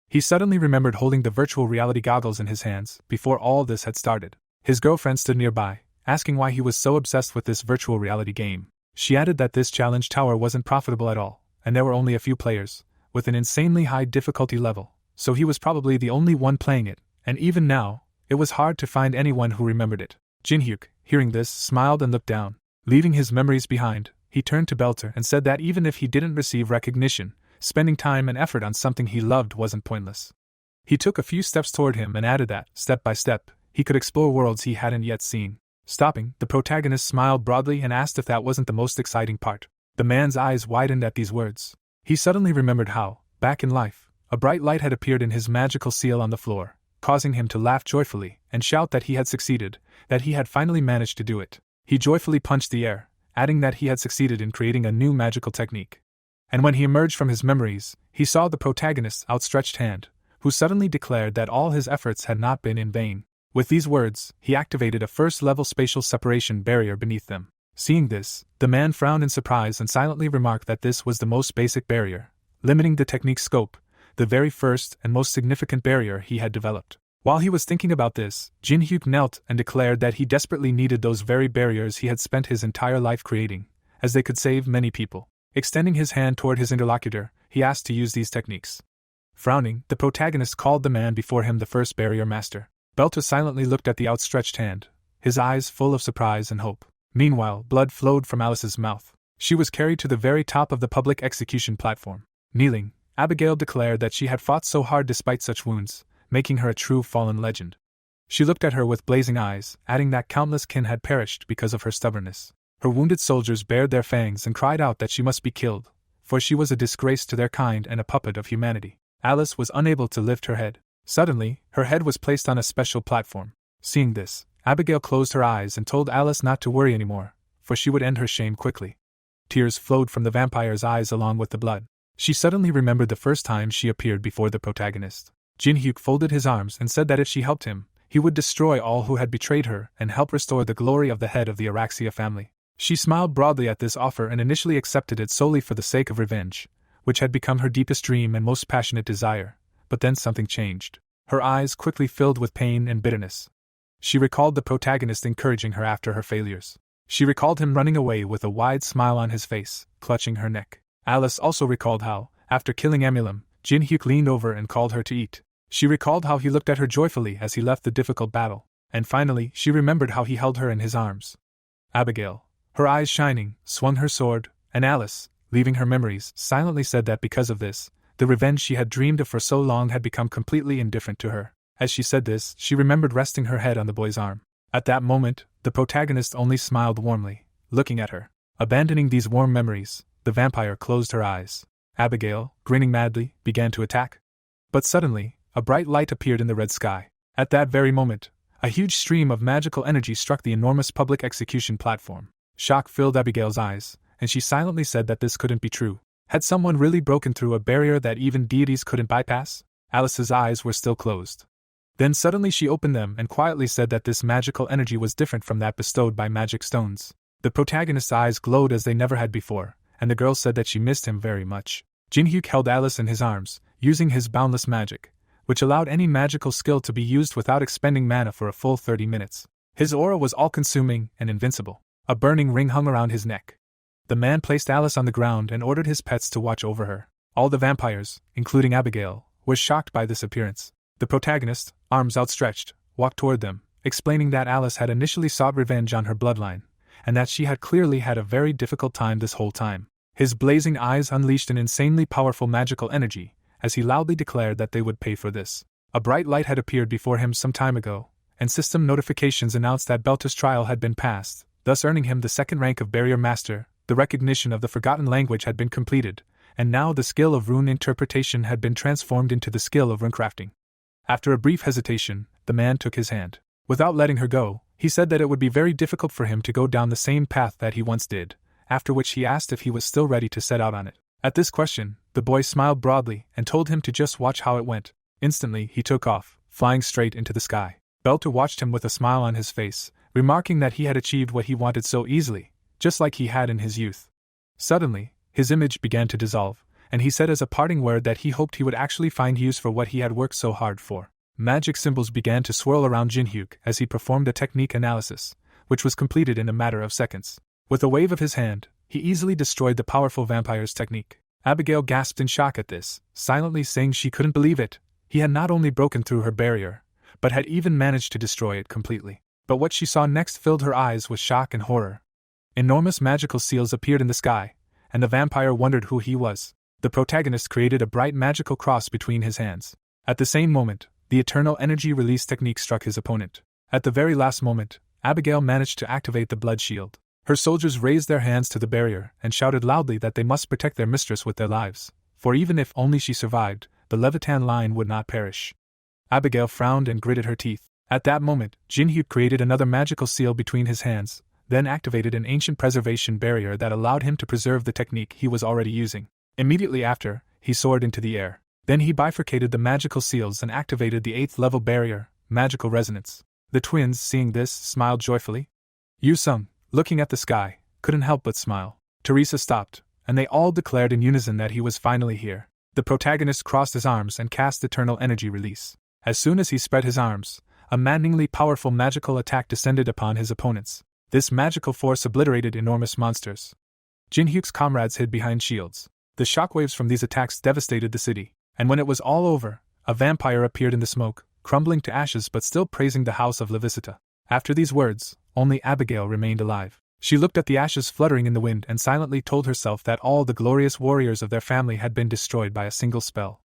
He suddenly remembered holding the virtual reality goggles in his hands before all this had started. His girlfriend stood nearby, asking why he was so obsessed with this virtual reality game. She added that this challenge tower wasn't profitable at all, and there were only a few players, with an insanely high difficulty level, so he was probably the only one playing it, and even now, it was hard to find anyone who remembered it. Jinhyuk, hearing this, smiled and looked down. Leaving his memories behind, he turned to Belter and said that even if he didn't receive recognition, spending time and effort on something he loved wasn't pointless. He took a few steps toward him and added that, step by step, he could explore worlds he hadn't yet seen. Stopping, the protagonist smiled broadly and asked if that wasn't the most exciting part. The man's eyes widened at these words. He suddenly remembered how, back in life, A bright light had appeared in his magical seal on the floor, causing him to laugh joyfully and shout that he had succeeded, that he had finally managed to do it. He joyfully punched the air, adding that he had succeeded in creating a new magical technique. And when he emerged from his memories, he saw the protagonist's outstretched hand, who suddenly declared that all his efforts had not been in vain. With these words, he activated a first-level spatial separation barrier beneath them. Seeing this, the man frowned in surprise and silently remarked that this was the most basic barrier, limiting the technique's scope, the very first and most significant barrier he had developed. While he was thinking about this, Jin-hyuk knelt and declared that he desperately needed those very barriers he had spent his entire life creating, as they could save many people. Extending his hand toward his interlocutor, he asked to use these techniques. Frowning, the protagonist called the man before him the first barrier master. Belta silently looked at the outstretched hand, his eyes full of surprise and hope. Meanwhile, blood flowed from Alice's mouth. She was carried to the very top of the public execution platform. Kneeling, Abigail declared that she had fought so hard despite such wounds, making her a true fallen legend. She looked at her with blazing eyes, adding that countless kin had perished because of her stubbornness. Her wounded soldiers bared their fangs and cried out that she must be killed, for she was a disgrace to their kind and a puppet of humanity. Alice was unable to lift her head. Suddenly, her head was placed on a special platform. Seeing this, Abigail closed her eyes and told Alice not to worry anymore, for she would end her shame quickly. Tears flowed from the vampire's eyes along with the blood. She suddenly remembered the first time she appeared before the protagonist. Jin-hyuk folded his arms and said that if she helped him, he would destroy all who had betrayed her and help restore the glory of the head of the Araxia family. She smiled broadly at this offer and initially accepted it solely for the sake of revenge, which had become her deepest dream and most passionate desire. But then something changed. Her eyes quickly filled with pain and bitterness. She recalled the protagonist encouraging her after her failures. She recalled him running away with a wide smile on his face, clutching her neck. Alice also recalled how, after killing Emulim, Jin-hyuk leaned over and called her to eat. She recalled how he looked at her joyfully as he left the difficult battle. And finally, she remembered how he held her in his arms. Abigail, her eyes shining, swung her sword, and Alice, leaving her memories, silently said that because of this, the revenge she had dreamed of for so long had become completely indifferent to her. As she said this, she remembered resting her head on the boy's arm. At that moment, the protagonist only smiled warmly, looking at her. Abandoning these warm memories, the vampire closed her eyes. Abigail, grinning madly, began to attack. But suddenly, a bright light appeared in the red sky. At that very moment, a huge stream of magical energy struck the enormous public execution platform. Shock filled Abigail's eyes, and she silently said that this couldn't be true. Had someone really broken through a barrier that even deities couldn't bypass? Alice's eyes were still closed. Then suddenly she opened them and quietly said that this magical energy was different from that bestowed by magic stones. The protagonist's eyes glowed as they never had before, and the girl said that she missed him very much. Jin-hyuk held Alice in his arms, using his boundless magic, which allowed any magical skill to be used without expending mana for a full 30 minutes. His aura was all-consuming and invincible. A burning ring hung around his neck. The man placed Alice on the ground and ordered his pets to watch over her. All the vampires, including Abigail, were shocked by this appearance. The protagonist, arms outstretched, walked toward them, explaining that Alice had initially sought revenge on her bloodline, and that she had clearly had a very difficult time this whole time. His blazing eyes unleashed an insanely powerful magical energy, as he loudly declared that they would pay for this. A bright light had appeared before him some time ago, and system notifications announced that Belta's trial had been passed, thus earning him the second rank of Barrier Master. The recognition of the forgotten language had been completed, and now the skill of rune interpretation had been transformed into the skill of runecrafting. After a brief hesitation, the man took his hand. Without letting her go, he said that it would be very difficult for him to go down the same path that he once did, after which he asked if he was still ready to set out on it. At this question, the boy smiled broadly and told him to just watch how it went. Instantly, he took off, flying straight into the sky. Belta watched him with a smile on his face, remarking that he had achieved what he wanted so easily, just like he had in his youth. Suddenly, his image began to dissolve, and he said as a parting word that he hoped he would actually find use for what he had worked so hard for. Magic symbols began to swirl around Jin-hyuk as he performed a technique analysis, which was completed in a matter of seconds. With a wave of his hand, he easily destroyed the powerful vampire's technique. Abigail gasped in shock at this, silently saying she couldn't believe it. He had not only broken through her barrier, but had even managed to destroy it completely. But what she saw next filled her eyes with shock and horror. Enormous magical seals appeared in the sky, and the vampire wondered who he was. The protagonist created a bright magical cross between his hands. At the same moment, the eternal energy release technique struck his opponent. At the very last moment, Abigail managed to activate the blood shield. Her soldiers raised their hands to the barrier and shouted loudly that they must protect their mistress with their lives, for even if only she survived, the Levitan line would not perish. Abigail frowned and gritted her teeth. At that moment, Jinhyuk created another magical seal between his hands, then activated an ancient preservation barrier that allowed him to preserve the technique he was already using. Immediately after, he soared into the air. Then he bifurcated the magical seals and activated the 8th level barrier, magical resonance. The twins, seeing this, smiled joyfully. Yu-sung, looking at the sky, couldn't help but smile. Teresa stopped, and they all declared in unison that he was finally here. The protagonist crossed his arms and cast Eternal Energy Release. As soon as he spread his arms, a maddeningly powerful magical attack descended upon his opponents. This magical force obliterated enormous monsters. Jinhyuk's comrades hid behind shields. The shockwaves from these attacks devastated the city, and when it was all over, a vampire appeared in the smoke, crumbling to ashes but still praising the house of Levisita. After these words, only Abigail remained alive. She looked at the ashes fluttering in the wind and silently told herself that all the glorious warriors of their family had been destroyed by a single spell.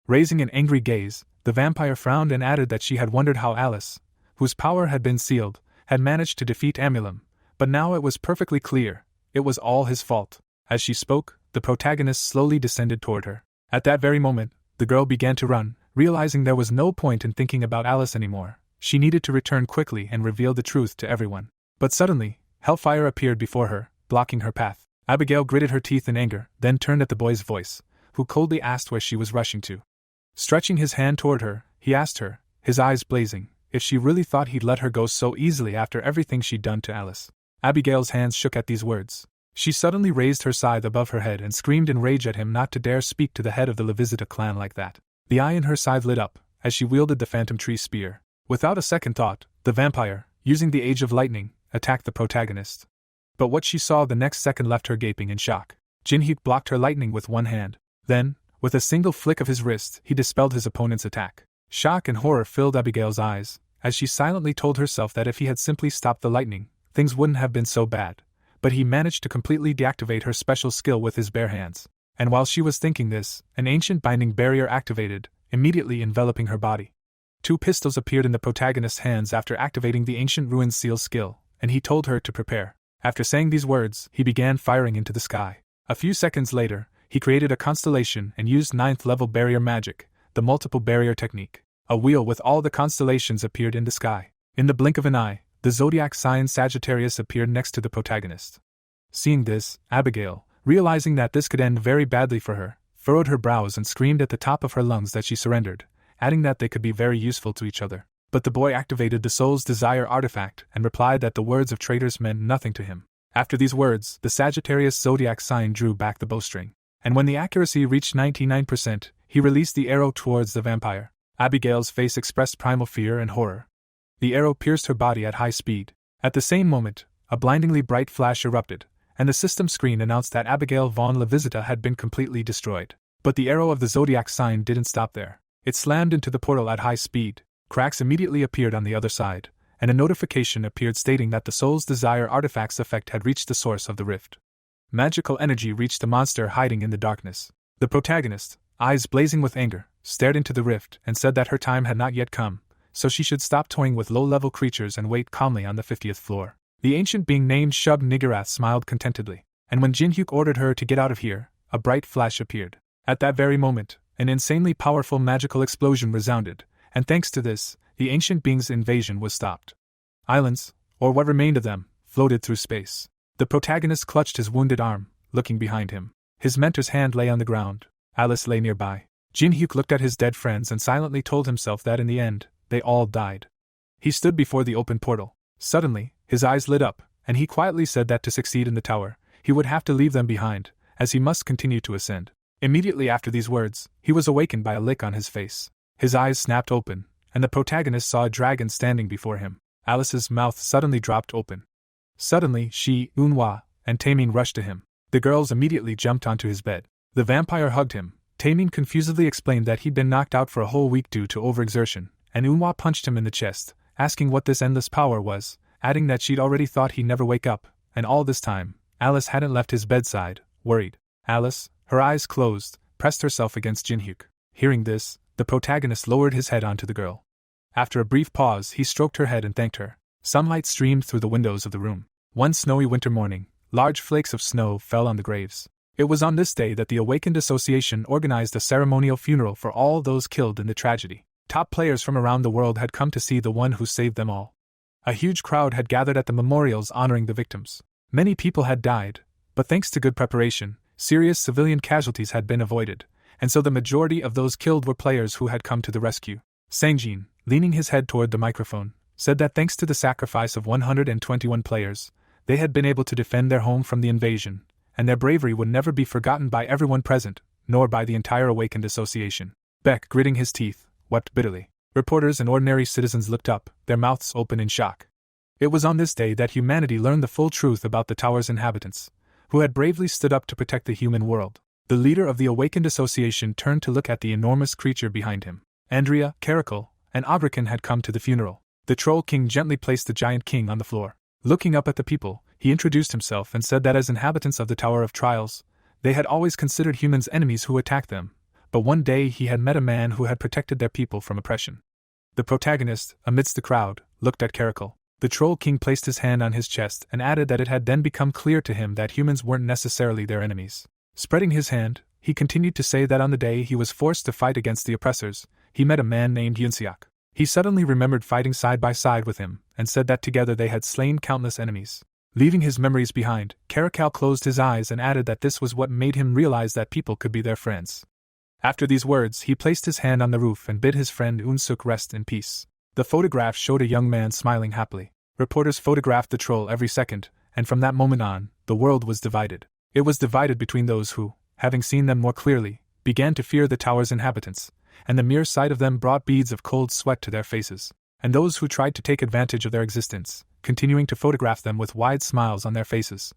Raising an angry gaze, the vampire frowned and added that she had wondered how Alice, whose power had been sealed, had managed to defeat Amulim, but now it was perfectly clear, it was all his fault. As she spoke, the protagonist slowly descended toward her. At that very moment, the girl began to run, realizing there was no point in thinking about Alice anymore. She needed to return quickly and reveal the truth to everyone. But suddenly, hellfire appeared before her, blocking her path. Abigail gritted her teeth in anger, then turned at the boy's voice, who coldly asked where she was rushing to. Stretching his hand toward her, he asked her, his eyes blazing, if she really thought he'd let her go so easily after everything she'd done to Alice. Abigail's hands shook at these words. She suddenly raised her scythe above her head and screamed in rage at him not to dare speak to the head of the Levisita clan like that. The eye in her scythe lit up, as she wielded the phantom tree spear. Without a second thought, the vampire, using the Age of Lightning, attacked the protagonist. But what she saw the next second left her gaping in shock. Jinhyuk blocked her lightning with one hand. Then, with a single flick of his wrist, he dispelled his opponent's attack. Shock and horror filled Abigail's eyes, as she silently told herself that if he had simply stopped the lightning, things wouldn't have been so bad. But he managed to completely deactivate her special skill with his bare hands. And while she was thinking this, an ancient binding barrier activated, immediately enveloping her body. 2 pistols appeared in the protagonist's hands after activating the ancient ruin seal skill, and he told her to prepare. After saying these words, he began firing into the sky. A few seconds later, he created a constellation and used 9th level barrier magic, the multiple barrier technique. A wheel with all the constellations appeared in the sky. In the blink of an eye, the zodiac sign Sagittarius appeared next to the protagonist. Seeing this, Abigail, realizing that this could end very badly for her, furrowed her brows and screamed at the top of her lungs that she surrendered, adding that they could be very useful to each other. But the boy activated the Soul's Desire artifact and replied that the words of traitors meant nothing to him. After these words, the Sagittarius zodiac sign drew back the bowstring. And when the accuracy reached 99%, he released the arrow towards the vampire. Abigail's face expressed primal fear and horror. The arrow pierced her body at high speed. At the same moment, a blindingly bright flash erupted, and the system screen announced that Abigail von Levisita had been completely destroyed. But the arrow of the zodiac sign didn't stop there. It slammed into the portal at high speed. Cracks immediately appeared on the other side, and a notification appeared stating that the Soul's Desire artifact's effect had reached the source of the rift. Magical energy reached the monster hiding in the darkness. The protagonist, eyes blazing with anger, stared into the rift and said that her time had not yet come, so she should stop toying with low-level creatures and wait calmly on the 50th floor. The ancient being named Shub Niggurath smiled contentedly, and when Jinhyuk ordered her to get out of here, a bright flash appeared. At that very moment, an insanely powerful magical explosion resounded, and thanks to this, the ancient being's invasion was stopped. Islands, or what remained of them, floated through space. The protagonist clutched his wounded arm, looking behind him. His mentor's hand lay on the ground. Alice lay nearby. Jinhyuk looked at his dead friends and silently told himself that in the end, they all died. He stood before the open portal. Suddenly, his eyes lit up, and he quietly said that to succeed in the tower, he would have to leave them behind, as he must continue to ascend. Immediately after these words, he was awakened by a lick on his face. His eyes snapped open, and the protagonist saw a dragon standing before him. Alice's mouth suddenly dropped open. Suddenly, she, Eunhwa, and Taemin rushed to him. The girls immediately jumped onto his bed. The vampire hugged him. Taemin confusedly explained that he'd been knocked out for a whole week due to overexertion, and Eunhwa punched him in the chest, asking what this endless power was, adding that she'd already thought he'd never wake up, and all this time, Alice hadn't left his bedside, worried. Alice, her eyes closed, pressed herself against Jinhyuk. Hearing this, the protagonist lowered his head onto the girl. After a brief pause, he stroked her head and thanked her. Sunlight streamed through the windows of the room. One snowy winter morning, large flakes of snow fell on the graves. It was on this day that the Awakened Association organized a ceremonial funeral for all those killed in the tragedy. Top players from around the world had come to see the one who saved them all. A huge crowd had gathered at the memorials honoring the victims. Many people had died, but thanks to good preparation, serious civilian casualties had been avoided, and so the majority of those killed were players who had come to the rescue. Sangjin, leaning his head toward the microphone, said that thanks to the sacrifice of 121 players, they had been able to defend their home from the invasion, and their bravery would never be forgotten by everyone present, nor by the entire Awakened Association. Beck, gritting his teeth, wept bitterly. Reporters and ordinary citizens looked up, their mouths open in shock. It was on this day that humanity learned the full truth about the tower's inhabitants, who had bravely stood up to protect the human world. The leader of the Awakened Association turned to look at the enormous creature behind him. Andrea, Caracal, and Abrakan had come to the funeral. The Troll King gently placed the Giant King on the floor. Looking up at the people, he introduced himself and said that as inhabitants of the Tower of Trials, they had always considered humans enemies who attacked them, but one day he had met a man who had protected their people from oppression. The protagonist, amidst the crowd, looked at Caracal. The Troll King placed his hand on his chest and added that it had then become clear to him that humans weren't necessarily their enemies. Spreading his hand, he continued to say that on the day he was forced to fight against the oppressors, he met a man named Yunseok. He suddenly remembered fighting side by side with him, and said that together they had slain countless enemies. Leaving his memories behind, Caracal closed his eyes and added that this was what made him realize that people could be their friends. After these words, he placed his hand on the roof and bid his friend Unsuk rest in peace. The photograph showed a young man smiling happily. Reporters photographed the troll every second, and from that moment on, the world was divided. It was divided between those who, having seen them more clearly, began to fear the tower's inhabitants, and the mere sight of them brought beads of cold sweat to their faces, and those who tried to take advantage of their existence, continuing to photograph them with wide smiles on their faces.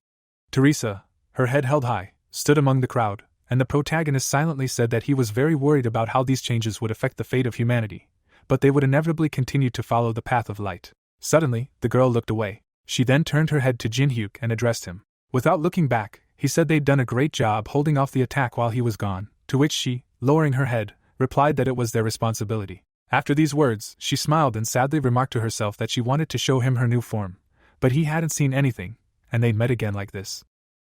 Teresa, her head held high, stood among the crowd, and the protagonist silently said that he was very worried about how these changes would affect the fate of humanity, but they would inevitably continue to follow the path of light. Suddenly, the girl looked away. She then turned her head to Jin-hyuk and addressed him. Without looking back, he said they'd done a great job holding off the attack while he was gone, to which she, lowering her head, replied that it was their responsibility. After these words, she smiled and sadly remarked to herself that she wanted to show him her new form, but he hadn't seen anything, and they'd met again like this.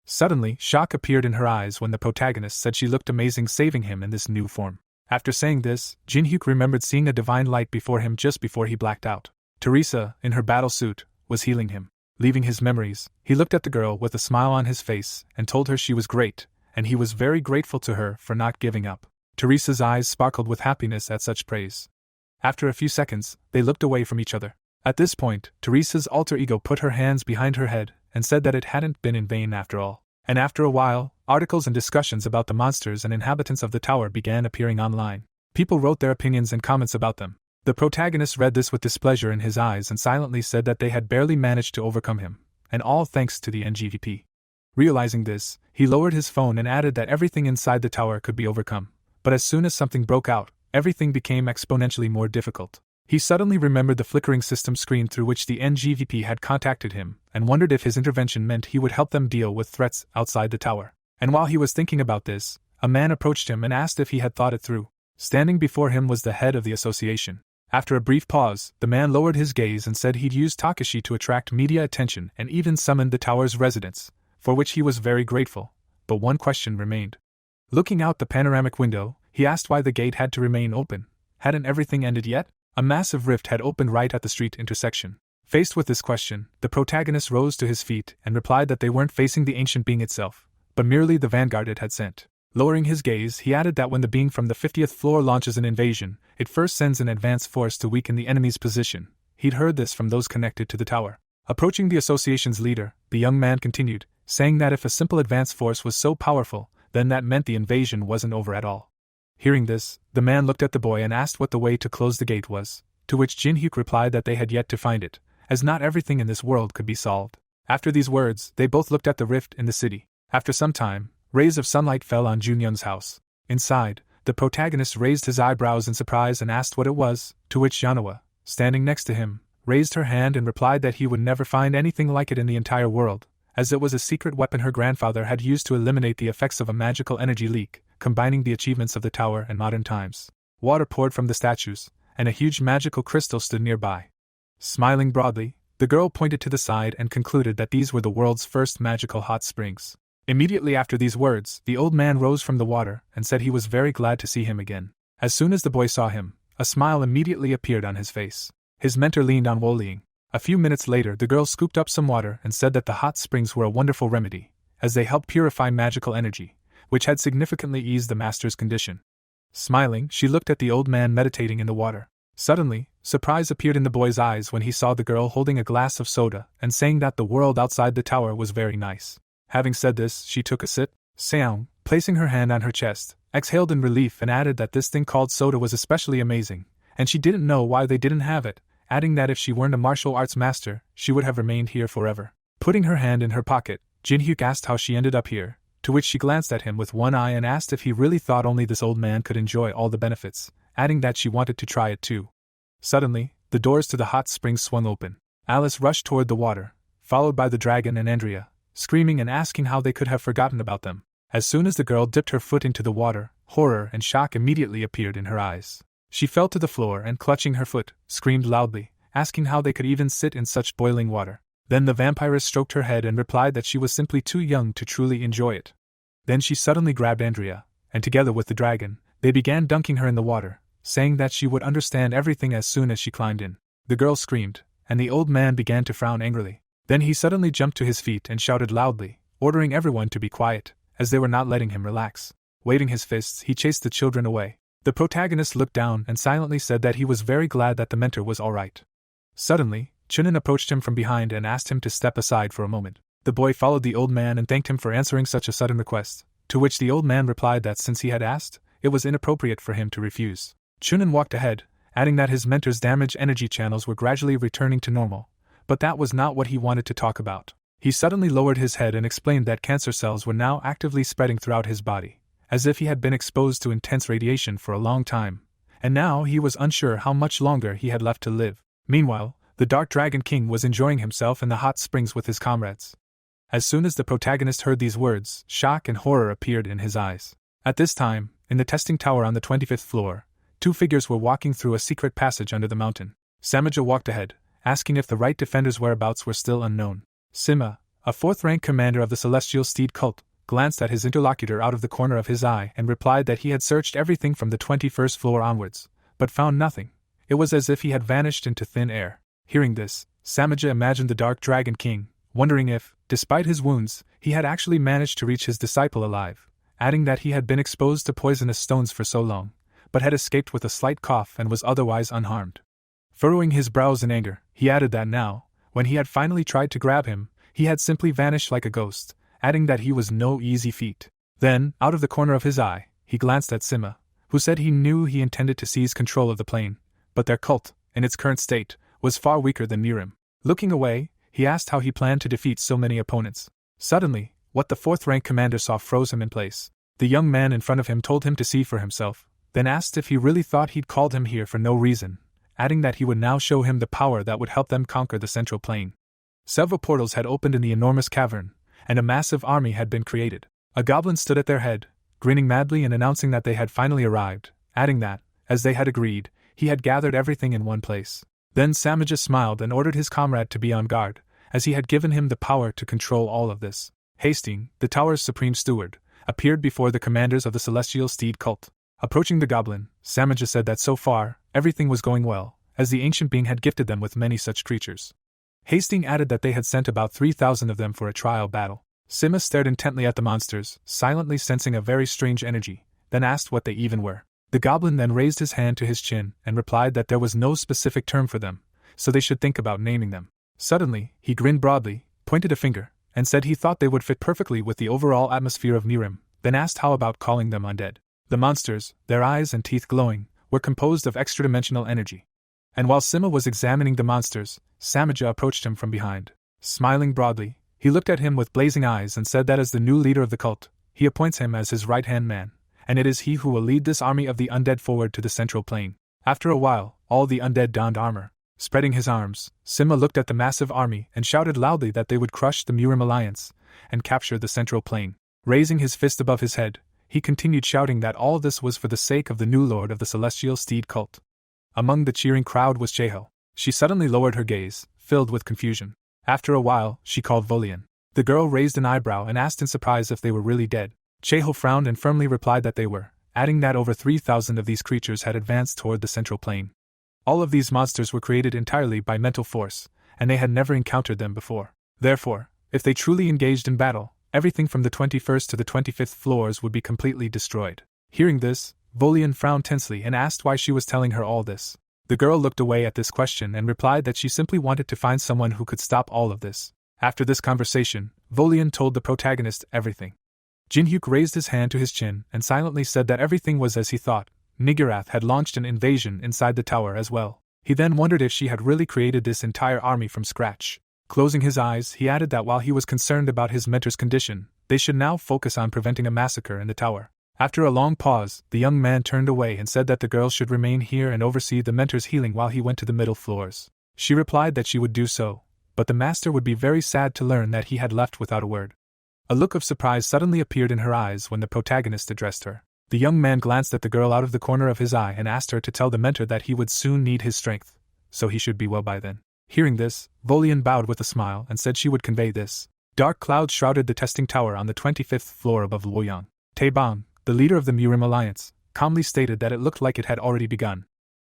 Suddenly, shock appeared in her eyes when the protagonist said she looked amazing saving him in this new form. After saying this, Jin-hyuk remembered seeing a divine light before him just before he blacked out. Teresa, in her battle suit, was healing him. Leaving his memories, he looked at the girl with a smile on his face and told her she was great, and he was very grateful to her for not giving up. Teresa's eyes sparkled with happiness at such praise. After a few seconds, they looked away from each other. At this point, Teresa's alter ego put her hands behind her head and said that it hadn't been in vain after all. And after a while, articles and discussions about the monsters and inhabitants of the tower began appearing online. People wrote their opinions and comments about them. The protagonist read this with displeasure in his eyes and silently said that they had barely managed to overcome him, and all thanks to the NGVP. Realizing this, he lowered his phone and added that everything inside the tower could be overcome, but as soon as something broke out, everything became exponentially more difficult. He suddenly remembered the flickering system screen through which the NGVP had contacted him, and wondered if his intervention meant he would help them deal with threats outside the tower. And while he was thinking about this, a man approached him and asked if he had thought it through. Standing before him was the head of the association. After a brief pause, the man lowered his gaze and said he'd used Takashi to attract media attention and even summoned the tower's residents, for which he was very grateful, but one question remained. Looking out the panoramic window, he asked why the gate had to remain open. Hadn't everything ended yet? A massive rift had opened right at the street intersection. Faced with this question, the protagonist rose to his feet and replied that they weren't facing the ancient being itself, but merely the vanguard it had sent. Lowering his gaze, he added that when the being from the 50th floor launches an invasion, it first sends an advance force to weaken the enemy's position. He'd heard this from those connected to the tower. Approaching the association's leader, the young man continued, saying that if a simple advance force was so powerful, then that meant the invasion wasn't over at all. Hearing this, the man looked at the boy and asked what the way to close the gate was, to which Jin-hyuk replied that they had yet to find it, as not everything in this world could be solved. After these words, they both looked at the rift in the city. After some time, rays of sunlight fell on Junyoung's house. Inside, the protagonist raised his eyebrows in surprise and asked what it was, to which Yanawa, standing next to him, raised her hand and replied that he would never find anything like it in the entire world, as it was a secret weapon her grandfather had used to eliminate the effects of a magical energy leak, combining the achievements of the tower and modern times. Water poured from the statues, and a huge magical crystal stood nearby. Smiling broadly, the girl pointed to the side and concluded that these were the world's first magical hot springs. Immediately after these words, the old man rose from the water and said he was very glad to see him again. As soon as the boy saw him, a smile immediately appeared on his face. His mentor leaned on Wo Ling. A few minutes later, the girl scooped up some water and said that the hot springs were a wonderful remedy, as they helped purify magical energy, which had significantly eased the master's condition. Smiling, she looked at the old man meditating in the water. Suddenly, surprise appeared in the boy's eyes when he saw the girl holding a glass of soda and saying that the world outside the tower was very nice. Having said this, she took a sip. Seong, placing her hand on her chest, exhaled in relief and added that this thing called soda was especially amazing, and she didn't know why they didn't have it, adding that if she weren't a martial arts master, she would have remained here forever. Putting her hand in her pocket, Jin-hyuk asked how she ended up here, to which she glanced at him with one eye and asked if he really thought only this old man could enjoy all the benefits, adding that she wanted to try it too. Suddenly, the doors to the hot springs swung open. Alice rushed toward the water, followed by the dragon and Andrea, screaming and asking how they could have forgotten about them. As soon as the girl dipped her foot into the water, horror and shock immediately appeared in her eyes. She fell to the floor and, clutching her foot, screamed loudly, asking how they could even sit in such boiling water. Then the vampiress stroked her head and replied that she was simply too young to truly enjoy it. Then she suddenly grabbed Andrea, and together with the dragon, they began dunking her in the water, saying that she would understand everything as soon as she climbed in. The girl screamed, and the old man began to frown angrily. Then he suddenly jumped to his feet and shouted loudly, ordering everyone to be quiet, as they were not letting him relax. Waving his fists, he chased the children away. The protagonist looked down and silently said that he was very glad that the mentor was alright. Suddenly, Chunin approached him from behind and asked him to step aside for a moment. The boy followed the old man and thanked him for answering such a sudden request, to which the old man replied that since he had asked, it was inappropriate for him to refuse. Chunin walked ahead, adding that his mentor's damaged energy channels were gradually returning to normal, but that was not what he wanted to talk about. He suddenly lowered his head and explained that cancer cells were now actively spreading throughout his body, as if he had been exposed to intense radiation for a long time, and now he was unsure how much longer he had left to live. Meanwhile, the Dark Dragon King was enjoying himself in the hot springs with his comrades. As soon as the protagonist heard these words, shock and horror appeared in his eyes. At this time, in the testing tower on the 25th floor, two figures were walking through a secret passage under the mountain. Samaja walked ahead, asking if the right defender's whereabouts were still unknown. Sima, a fourth-rank commander of the Celestial Steed cult, glanced at his interlocutor out of the corner of his eye and replied that he had searched everything from the 21st floor onwards, but found nothing. It was as if he had vanished into thin air. Hearing this, Samaja imagined the Dark Dragon King, wondering if, despite his wounds, he had actually managed to reach his disciple alive, adding that he had been exposed to poisonous stones for so long, but had escaped with a slight cough and was otherwise unharmed. Furrowing his brows in anger, he added that now, when he had finally tried to grab him, he had simply vanished like a ghost, adding that he was no easy feat. Then, out of the corner of his eye, he glanced at Sima, who said he knew he intended to seize control of the plane, but their cult, in its current state, was far weaker than Mirim. Looking away, he asked how he planned to defeat so many opponents. Suddenly, what the fourth-rank commander saw froze him in place. The young man in front of him told him to see for himself, then asked if he really thought he'd called him here for no reason, adding that he would now show him the power that would help them conquer the central plane. Several portals had opened in the enormous cavern, and a massive army had been created. A goblin stood at their head, grinning madly and announcing that they had finally arrived, adding that, as they had agreed, he had gathered everything in one place. Then Samaja smiled and ordered his comrade to be on guard, as he had given him the power to control all of this. Hastings, the tower's supreme steward, appeared before the commanders of the Celestial Steed cult. Approaching the goblin, Samaja said that so far, everything was going well, as the ancient being had gifted them with many such creatures. Hastings added that they had sent about 3,000 of them for a trial battle. Sima stared intently at the monsters, silently sensing a very strange energy, then asked what they even were. The goblin then raised his hand to his chin and replied that there was no specific term for them, so they should think about naming them. Suddenly, he grinned broadly, pointed a finger, and said he thought they would fit perfectly with the overall atmosphere of Mirim, then asked how about calling them undead. The monsters, their eyes and teeth glowing, were composed of extra-dimensional energy. And while Sima was examining the monsters, Samaja approached him from behind. Smiling broadly, he looked at him with blazing eyes and said that as the new leader of the cult, he appoints him as his right-hand man, and it is he who will lead this army of the undead forward to the central plane. After a while, all the undead donned armor. Spreading his arms, Sima looked at the massive army and shouted loudly that they would crush the Mirim alliance and capture the central plane. Raising his fist above his head, he continued shouting that all this was for the sake of the new lord of the Celestial Steed cult. Among the cheering crowd was Cheho. She suddenly lowered her gaze, filled with confusion. After a while, she called Volian. The girl raised an eyebrow and asked in surprise if they were really dead. Cheho frowned and firmly replied that they were, adding that over 3,000 of these creatures had advanced toward the central plane. All of these monsters were created entirely by mental force, and they had never encountered them before. Therefore, if they truly engaged in battle, everything from the 21st to the 25th floors would be completely destroyed. Hearing this, Volian frowned tensely and asked why she was telling her all this. The girl looked away at this question and replied that she simply wanted to find someone who could stop all of this. After this conversation, Volian told the protagonist everything. Jinhyuk raised his hand to his chin and silently said that everything was as he thought. Nigurath had launched an invasion inside the tower as well. He then wondered if she had really created this entire army from scratch. Closing his eyes, he added that while he was concerned about his mentor's condition, they should now focus on preventing a massacre in the tower. After a long pause, the young man turned away and said that the girl should remain here and oversee the mentor's healing while he went to the middle floors. She replied that she would do so, but the master would be very sad to learn that he had left without a word. A look of surprise suddenly appeared in her eyes when the protagonist addressed her. The young man glanced at the girl out of the corner of his eye and asked her to tell the mentor that he would soon need his strength, so he should be well by then. Hearing this, Volian bowed with a smile and said she would convey this. Dark clouds shrouded the testing tower on the 25th floor above Luoyang. Taebang, the leader of the Murim Alliance, calmly stated that it looked like it had already begun.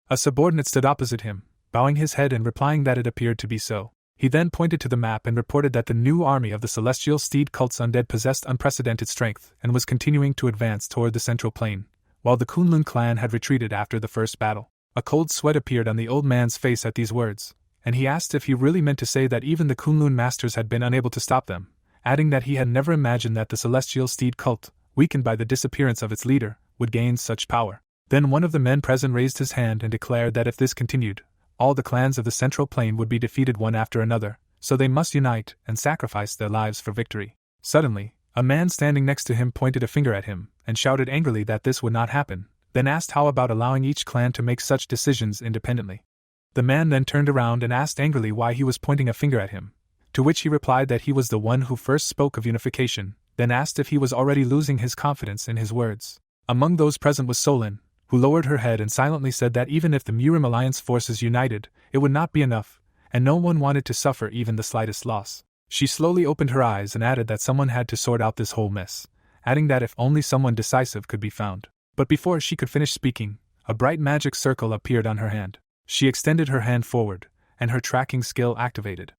A subordinate stood opposite him, bowing his head and replying that it appeared to be so. He then pointed to the map and reported that the new army of the Celestial Steed Cult's undead possessed unprecedented strength and was continuing to advance toward the central plain, while the Kunlun clan had retreated after the first battle. A cold sweat appeared on the old man's face at these words, and he asked if he really meant to say that even the Kunlun masters had been unable to stop them, adding that he had never imagined that the Celestial Steed Cult, weakened by the disappearance of its leader, would gain such power. Then one of the men present raised his hand and declared that if this continued, all the clans of the central plain would be defeated one after another, so they must unite and sacrifice their lives for victory. Suddenly, a man standing next to him pointed a finger at him and shouted angrily that this would not happen, then asked how about allowing each clan to make such decisions independently. The man then turned around and asked angrily why he was pointing a finger at him, to which he replied that he was the one who first spoke of unification, then asked if he was already losing his confidence in his words. Among those present was Solin, who lowered her head and silently said that even if the Murim Alliance forces united, it would not be enough, and no one wanted to suffer even the slightest loss. She slowly opened her eyes and added that someone had to sort out this whole mess, adding that if only someone decisive could be found. But before she could finish speaking, a bright magic circle appeared on her hand. She extended her hand forward, and her tracking skill activated.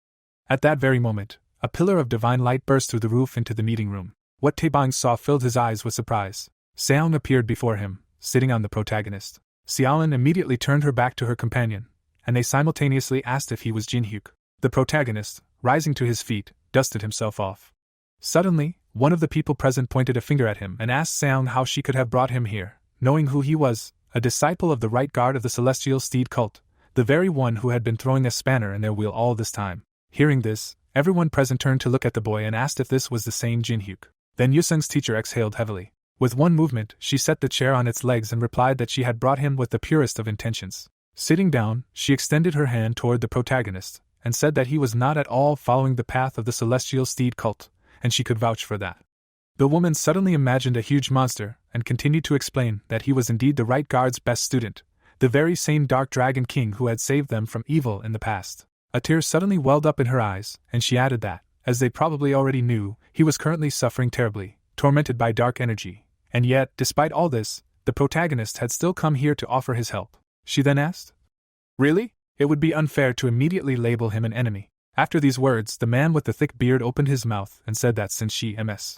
At that very moment, a pillar of divine light burst through the roof into the meeting room. What Taebang saw filled his eyes with surprise. Seong appeared before him, sitting on the protagonist. Xiaolin immediately turned her back to her companion, and they simultaneously asked if he was Jinhyuk. The protagonist, rising to his feet, dusted himself off. Suddenly, one of the people present pointed a finger at him and asked Seong how she could have brought him here, knowing who he was, a disciple of the right guard of the Celestial Steed Cult, the very one who had been throwing a spanner in their wheel all this time. Hearing this, everyone present turned to look at the boy and asked if this was the same Jinhyuk. Then Yusung's teacher exhaled heavily. With one movement, she set the chair on its legs and replied that she had brought him with the purest of intentions. Sitting down, she extended her hand toward the protagonist, and said that he was not at all following the path of the Celestial Steed Cult, and she could vouch for that. The woman suddenly imagined a huge monster, and continued to explain that he was indeed the right guard's best student, the very same Dark Dragon King who had saved them from evil in the past. A tear suddenly welled up in her eyes, and she added that, as they probably already knew, he was currently suffering terribly, tormented by dark energy, and yet, despite all this, the protagonist had still come here to offer his help. She then asked, "Really? It would be unfair to immediately label him an enemy." After these words, the man with the thick beard opened his mouth and said that since she, Ms.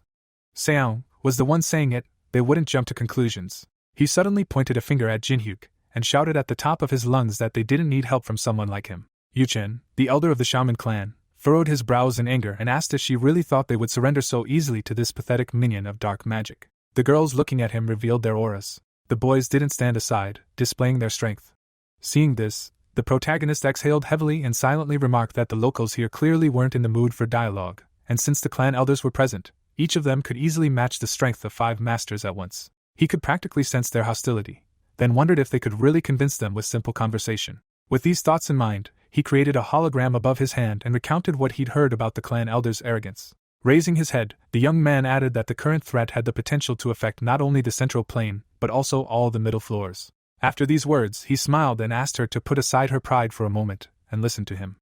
Seong, was the one saying it, they wouldn't jump to conclusions. He suddenly pointed a finger at Jinhyuk, and shouted at the top of his lungs that they didn't need help from someone like him. Yuchen, the elder of the shaman clan, furrowed his brows in anger and asked if she really thought they would surrender so easily to this pathetic minion of dark magic. The girls looking at him revealed their auras. The boys didn't stand aside, displaying their strength. Seeing this, the protagonist exhaled heavily and silently remarked that the locals here clearly weren't in the mood for dialogue, and since the clan elders were present, each of them could easily match the strength of 5 masters at once. He could practically sense their hostility, then wondered if they could really convince them with simple conversation. With these thoughts in mind, he created a hologram above his hand and recounted what he'd heard about the clan elders' arrogance. Raising his head, the young man added that the current threat had the potential to affect not only the central plane, but also all the middle floors. After these words, he smiled and asked her to put aside her pride for a moment and listen to him.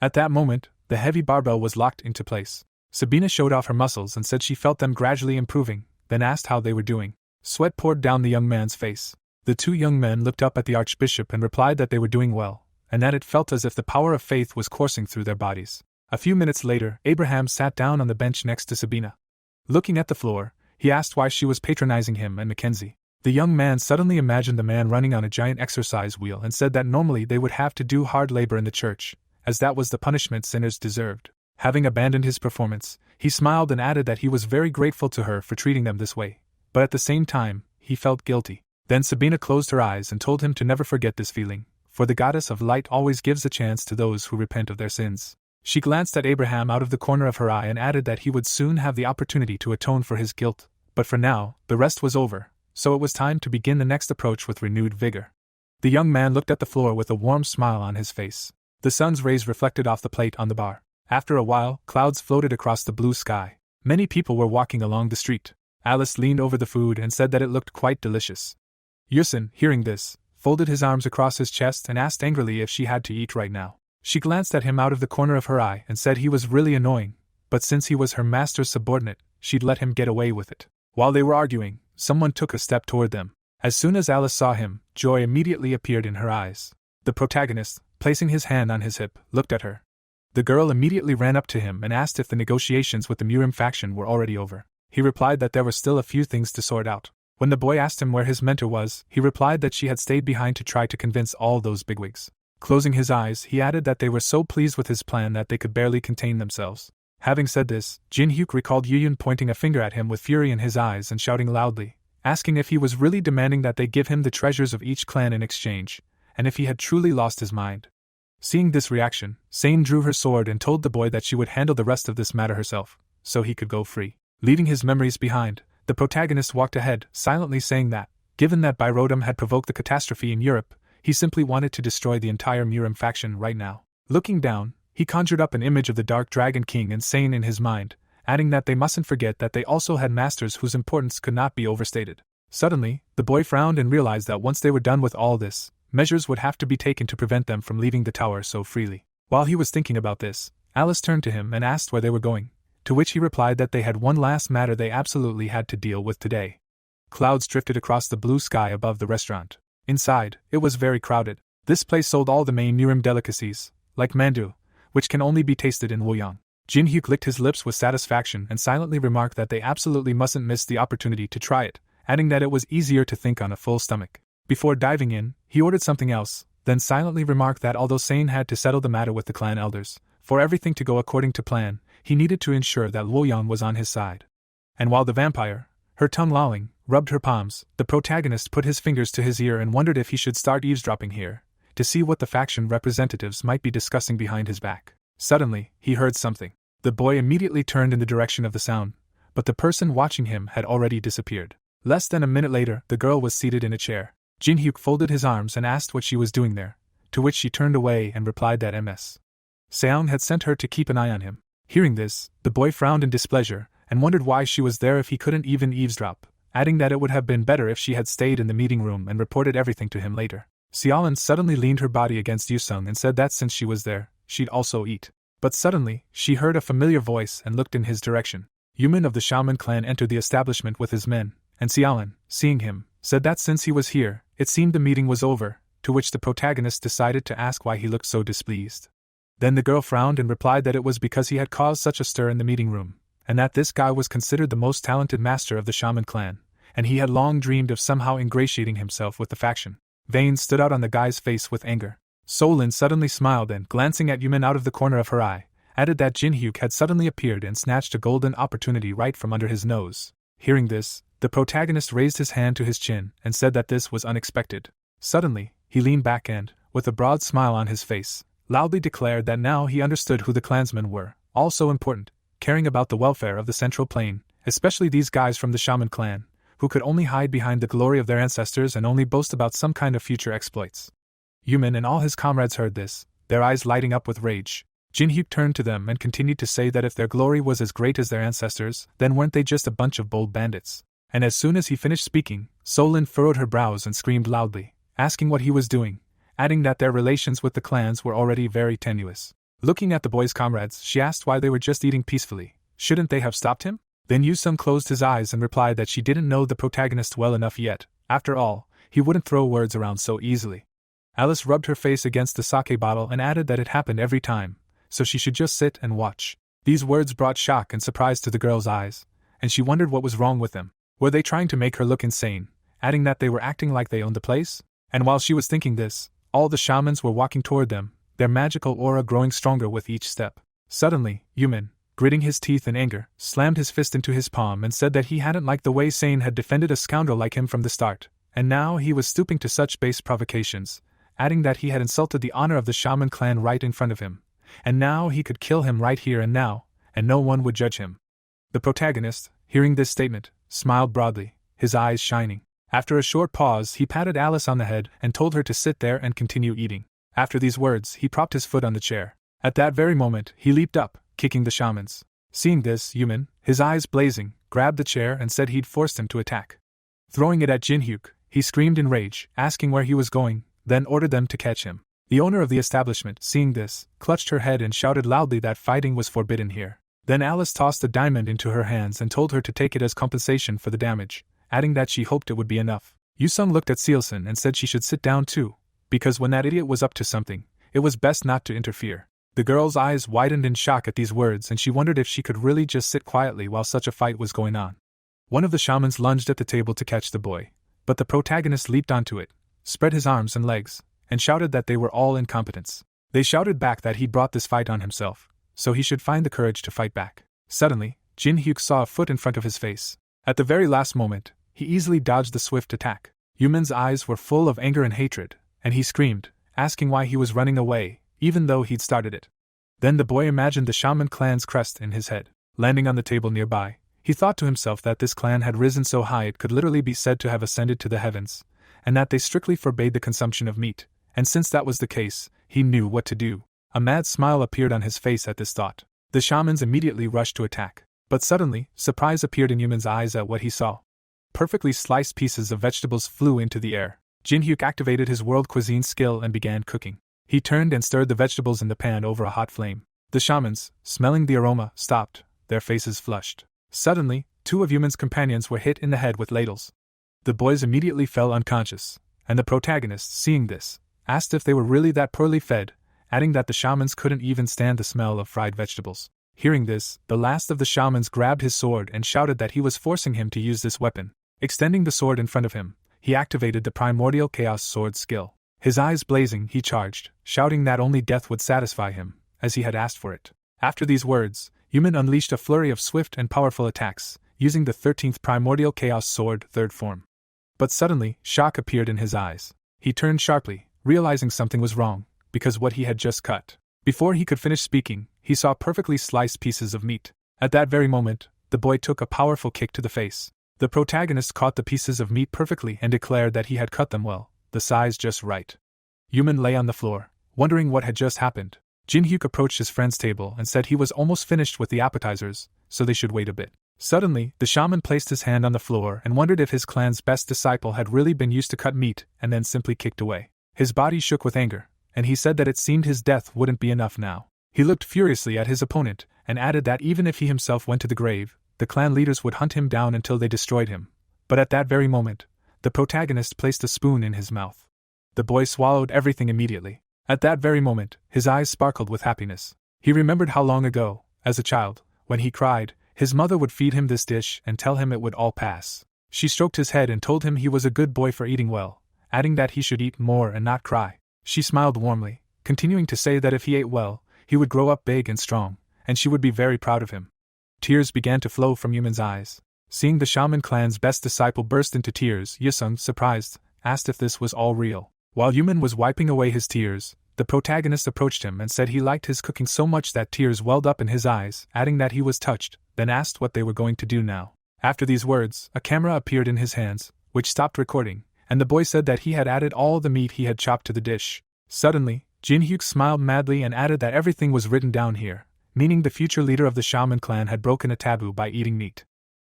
At that moment, the heavy barbell was locked into place. Sabina showed off her muscles and said she felt them gradually improving, then asked how they were doing. Sweat poured down the young man's face. The two young men looked up at the archbishop and replied that they were doing well, and that it felt as if the power of faith was coursing through their bodies. A few minutes later, Abraham sat down on the bench next to Sabina. Looking at the floor, he asked why she was patronizing him and Mackenzie. The young man suddenly imagined the man running on a giant exercise wheel and said that normally they would have to do hard labor in the church, as that was the punishment sinners deserved. Having abandoned his performance, he smiled and added that he was very grateful to her for treating them this way, but at the same time, he felt guilty. Then Sabina closed her eyes and told him to never forget this feeling, for the goddess of light always gives a chance to those who repent of their sins. She glanced at Abraham out of the corner of her eye and added that he would soon have the opportunity to atone for his guilt, but for now, the rest was over, so it was time to begin the next approach with renewed vigor. The young man looked at the floor with a warm smile on his face. The sun's rays reflected off the plate on the bar. After a while, clouds floated across the blue sky. Many people were walking along the street. Alice leaned over the food and said that it looked quite delicious. Yusin, hearing this, folded his arms across his chest and asked angrily if she had to eat right now. She glanced at him out of the corner of her eye and said he was really annoying, but since he was her master's subordinate, she'd let him get away with it. While they were arguing, someone took a step toward them. As soon as Alice saw him, joy immediately appeared in her eyes. The protagonist, placing his hand on his hip, looked at her. The girl immediately ran up to him and asked if the negotiations with the Murim faction were already over. He replied that there were still a few things to sort out. When the boy asked him where his mentor was, he replied that she had stayed behind to try to convince all those bigwigs. Closing his eyes, he added that they were so pleased with his plan that they could barely contain themselves. Having said this, Jin Hyuk recalled Yuyun pointing a finger at him with fury in his eyes and shouting loudly, asking if he was really demanding that they give him the treasures of each clan in exchange, and if he had truly lost his mind. Seeing this reaction, Sane drew her sword and told the boy that she would handle the rest of this matter herself, so he could go free. Leaving his memories behind, the protagonist walked ahead, silently saying that, given that Byrodum had provoked the catastrophe in Europe, he simply wanted to destroy the entire Murim faction right now. Looking down, he conjured up an image of the Dark Dragon King and Sane in his mind, adding that they mustn't forget that they also had masters whose importance could not be overstated. Suddenly, the boy frowned and realized that once they were done with all this, measures would have to be taken to prevent them from leaving the tower so freely. While he was thinking about this, Alice turned to him and asked where they were going, to which he replied that they had one last matter they absolutely had to deal with today. Clouds drifted across the blue sky above the restaurant. Inside, it was very crowded. This place sold all the main Murim delicacies, like mandu, which can only be tasted in Woyang. Jin Hyuk licked his lips with satisfaction and silently remarked that they absolutely mustn't miss the opportunity to try it, adding that it was easier to think on a full stomach. Before diving in, he ordered something else, then silently remarked that although Sane had to settle the matter with the clan elders, for everything to go according to plan, he needed to ensure that Luoyang was on his side. And while the vampire, her tongue lolling, rubbed her palms, the protagonist put his fingers to his ear and wondered if he should start eavesdropping here, to see what the faction representatives might be discussing behind his back. Suddenly, he heard something. The boy immediately turned in the direction of the sound, but the person watching him had already disappeared. Less than a minute later, the girl was seated in a chair. Jin Hyuk folded his arms and asked what she was doing there, to which she turned away and replied that Ms. Seong had sent her to keep an eye on him. Hearing this, the boy frowned in displeasure, and wondered why she was there if he couldn't even eavesdrop, adding that it would have been better if she had stayed in the meeting room and reported everything to him later. Seolin suddenly leaned her body against Yusung and said that since she was there, she'd also eat. But suddenly, she heard a familiar voice and looked in his direction. Yumin of the Shaman clan entered the establishment with his men, and Seolin, seeing him, said that since he was here, it seemed the meeting was over, to which the protagonist decided to ask why he looked so displeased. Then the girl frowned and replied that it was because he had caused such a stir in the meeting room, and that this guy was considered the most talented master of the Shaman clan, and he had long dreamed of somehow ingratiating himself with the faction. Veins stood out on the guy's face with anger. Solin suddenly smiled and, glancing at Yumin out of the corner of her eye, added that Jin Hyuk had suddenly appeared and snatched a golden opportunity right from under his nose. Hearing this, the protagonist raised his hand to his chin and said that this was unexpected. Suddenly, he leaned back and, with a broad smile on his face, loudly declared that now he understood who the clansmen were, all so important, caring about the welfare of the Central Plain, especially these guys from the Shaman clan, who could only hide behind the glory of their ancestors and only boast about some kind of future exploits. Yumin and all his comrades heard this, their eyes lighting up with rage. Jin Hyuk turned to them and continued to say that if their glory was as great as their ancestors, then weren't they just a bunch of bold bandits? And as soon as he finished speaking, Solin furrowed her brows and screamed loudly, asking what he was doing, adding that their relations with the clans were already very tenuous. Looking at the boy's comrades, she asked why they were just eating peacefully, shouldn't they have stopped him? Then Yusung closed his eyes and replied that she didn't know the protagonist well enough yet. After all, he wouldn't throw words around so easily. Alice rubbed her face against the sake bottle and added that it happened every time, so she should just sit and watch. These words brought shock and surprise to the girl's eyes, and she wondered what was wrong with them. Were they trying to make her look insane, adding that they were acting like they owned the place? And while she was thinking this, all the shamans were walking toward them, their magical aura growing stronger with each step. Suddenly, Yumin, gritting his teeth in anger, slammed his fist into his palm and said that he hadn't liked the way Sane had defended a scoundrel like him from the start, and now he was stooping to such base provocations, adding that he had insulted the honor of the shaman clan right in front of him, and now he could kill him right here and now, and no one would judge him. The protagonist, hearing this statement, smiled broadly, his eyes shining. After a short pause, he patted Alice on the head and told her to sit there and continue eating. After these words, he propped his foot on the chair. At that very moment, he leaped up, kicking the shamans. Seeing this, Yumin, his eyes blazing, grabbed the chair and said he'd forced him to attack. Throwing it at Jinhyuk, he screamed in rage, asking where he was going, then ordered them to catch him. The owner of the establishment, seeing this, clutched her head and shouted loudly that fighting was forbidden here. Then Alice tossed a diamond into her hands and told her to take it as compensation for the damage, adding that she hoped it would be enough. Yusung looked at Sealson and said she should sit down too, because when that idiot was up to something, it was best not to interfere. The girl's eyes widened in shock at these words and she wondered if she could really just sit quietly while such a fight was going on. One of the shamans lunged at the table to catch the boy, but the protagonist leaped onto it, spread his arms and legs, and shouted that they were all incompetents. They shouted back that he'd brought this fight on himself, so he should find the courage to fight back. Suddenly, Jinhyuk saw a foot in front of his face. At the very last moment, he easily dodged the swift attack. Yumin's eyes were full of anger and hatred, and he screamed, asking why he was running away, even though he'd started it. Then the boy imagined the shaman clan's crest in his head. Landing on the table nearby, he thought to himself that this clan had risen so high it could literally be said to have ascended to the heavens, and that they strictly forbade the consumption of meat, and since that was the case, he knew what to do. A mad smile appeared on his face at this thought. The shamans immediately rushed to attack, but suddenly, surprise appeared in Yumin's eyes at what he saw. Perfectly sliced pieces of vegetables flew into the air. Jinhyuk activated his world cuisine skill and began cooking. He turned and stirred the vegetables in the pan over a hot flame. The shamans, smelling the aroma, stopped, their faces flushed. Suddenly, two of Yumin's companions were hit in the head with ladles. The boys immediately fell unconscious, and the protagonist, seeing this, asked if they were really that poorly fed, adding that the shamans couldn't even stand the smell of fried vegetables. Hearing this, the last of the shamans grabbed his sword and shouted that he was forcing him to use this weapon. Extending the sword in front of him, he activated the primordial chaos sword skill. His eyes blazing, he charged, shouting that only death would satisfy him, as he had asked for it. After these words, Yumin unleashed a flurry of swift and powerful attacks, using the 13th primordial chaos sword, third form. But suddenly, shock appeared in his eyes. He turned sharply, realizing something was wrong, because what he had just cut. Before he could finish speaking, he saw perfectly sliced pieces of meat. At that very moment, the boy took a powerful kick to the face. The protagonist caught the pieces of meat perfectly and declared that he had cut them well, the size just right. Yumin lay on the floor, wondering what had just happened. Jinhyuk approached his friend's table and said he was almost finished with the appetizers, so they should wait a bit. Suddenly, the shaman placed his hand on the floor and wondered if his clan's best disciple had really been used to cut meat and then simply kicked away. His body shook with anger, and he said that it seemed his death wouldn't be enough now. He looked furiously at his opponent and added that even if he himself went to the grave, the clan leaders would hunt him down until they destroyed him. But at that very moment, the protagonist placed a spoon in his mouth. The boy swallowed everything immediately. At that very moment, his eyes sparkled with happiness. He remembered how long ago, as a child, when he cried, his mother would feed him this dish and tell him it would all pass. She stroked his head and told him he was a good boy for eating well, adding that he should eat more and not cry. She smiled warmly, continuing to say that if he ate well, he would grow up big and strong, and she would be very proud of him. Tears began to flow from Yumin's eyes. Seeing the shaman clan's best disciple burst into tears, Yusung, surprised, asked if this was all real. While Yumin was wiping away his tears, the protagonist approached him and said he liked his cooking so much that tears welled up in his eyes, adding that he was touched, then asked what they were going to do now. After these words, a camera appeared in his hands, which stopped recording, and the boy said that he had added all the meat he had chopped to the dish. Suddenly, Jinhyuk smiled madly and added that everything was written down here, meaning the future leader of the shaman clan had broken a taboo by eating meat.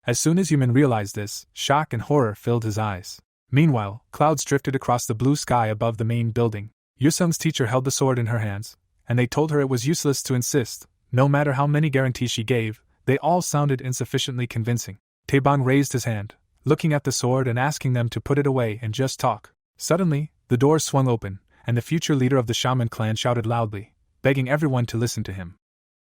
As soon as Yumin realized this, shock and horror filled his eyes. Meanwhile, clouds drifted across the blue sky above the main building. Yusung's teacher held the sword in her hands, and they told her it was useless to insist. No matter how many guarantees she gave, They all sounded insufficiently convincing. Taebong raised his hand, looking at the sword and asking them to put it away and just talk. Suddenly, the door swung open, and the future leader of the shaman clan shouted loudly, begging everyone to listen to him.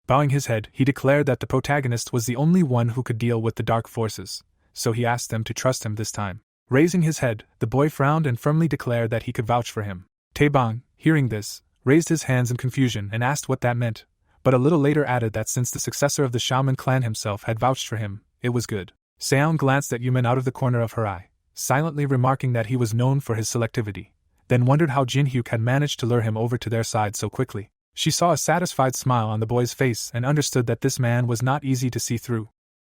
Bowing his head, he declared that the protagonist was the only one who could deal with the dark forces, so he asked them to trust him this time. Raising his head, the boy frowned and firmly declared that he could vouch for him. Taebong, hearing this, raised his hands in confusion and asked what that meant, but a little later added that since the successor of the shaman clan himself had vouched for him, it was good. Seong glanced at Yumin out of the corner of her eye, silently remarking that he was known for his selectivity, then wondered how Jin-hyuk had managed to lure him over to their side so quickly. She saw a satisfied smile on the boy's face and understood that this man was not easy to see through.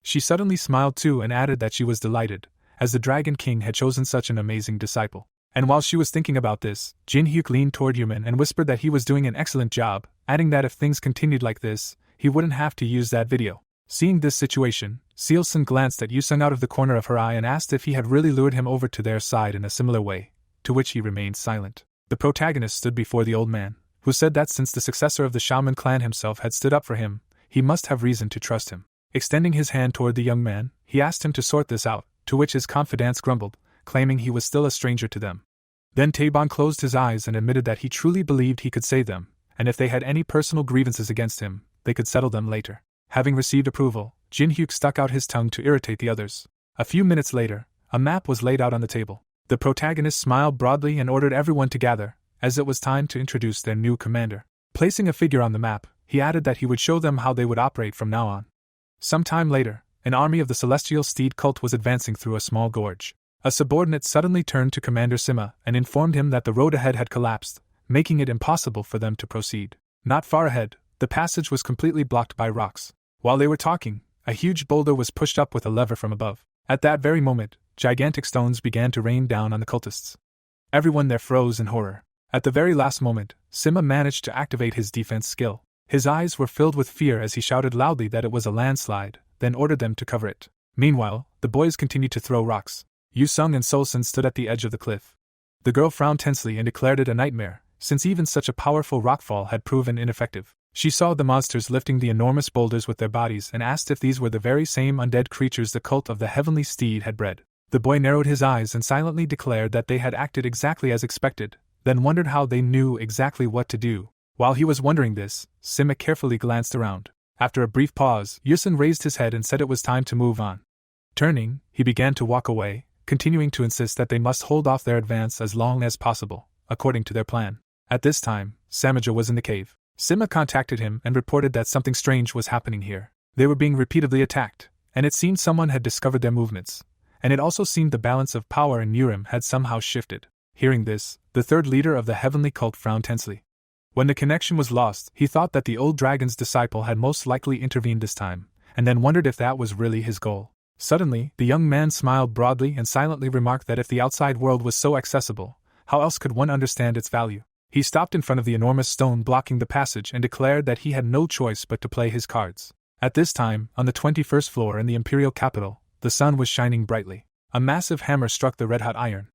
She suddenly smiled too and added that she was delighted, as the Dragon King had chosen such an amazing disciple. And while she was thinking about this, Jin-hyuk leaned toward Yumin and whispered that he was doing an excellent job, adding that if things continued like this, he wouldn't have to use that video. Seeing this situation, Seolsun glanced at Yusung out of the corner of her eye and asked if he had really lured him over to their side in a similar way, to which he remained silent. The protagonist stood before the old man, who said that since the successor of the shaman clan himself had stood up for him, he must have reason to trust him. Extending his hand toward the young man, he asked him to sort this out, to which his confidants grumbled, claiming he was still a stranger to them. Then Taebong closed his eyes and admitted that he truly believed he could save them, and if they had any personal grievances against him, they could settle them later. Having received approval, Jin-hyuk stuck out his tongue to irritate the others. A few minutes later, a map was laid out on the table. The protagonist smiled broadly and ordered everyone to gather, as it was time to introduce their new commander. Placing a figure on the map, he added that he would show them how they would operate from now on. Some time later, an army of the Celestial Steed cult was advancing through a small gorge. A subordinate suddenly turned to Commander Sima and informed him that the road ahead had collapsed, making it impossible for them to proceed. Not far ahead, the passage was completely blocked by rocks. While they were talking, a huge boulder was pushed up with a lever from above. At that very moment, gigantic stones began to rain down on the cultists. Everyone there froze in horror. At the very last moment, Sima managed to activate his defense skill. His eyes were filled with fear as he shouted loudly that it was a landslide, then ordered them to cover it. Meanwhile, the boys continued to throw rocks. Yu-sung and Seolsun stood at the edge of the cliff. The girl frowned tensely and declared it a nightmare, since even such a powerful rockfall had proven ineffective. She saw the monsters lifting the enormous boulders with their bodies and asked if these were the very same undead creatures the cult of the Heavenly Steed had bred. The boy narrowed his eyes and silently declared that they had acted exactly as expected, then wondered how they knew exactly what to do. While he was wondering this, Sima carefully glanced around. After a brief pause, Yusun raised his head and said it was time to move on. Turning, he began to walk away, continuing to insist that they must hold off their advance as long as possible, according to their plan. At this time, Samaja was in the cave. Sima contacted him and reported that something strange was happening here. They were being repeatedly attacked, and it seemed someone had discovered their movements, and it also seemed the balance of power in Urim had somehow shifted. Hearing this, the third leader of the heavenly cult frowned tensely. When the connection was lost, he thought that the old dragon's disciple had most likely intervened this time, and then wondered if that was really his goal. Suddenly, the young man smiled broadly and silently remarked that if the outside world was so accessible, how else could one understand its value? He stopped in front of the enormous stone blocking the passage and declared that he had no choice but to play his cards. At this time, on the 21st floor in the imperial capital, the sun was shining brightly. A massive hammer struck the red-hot iron.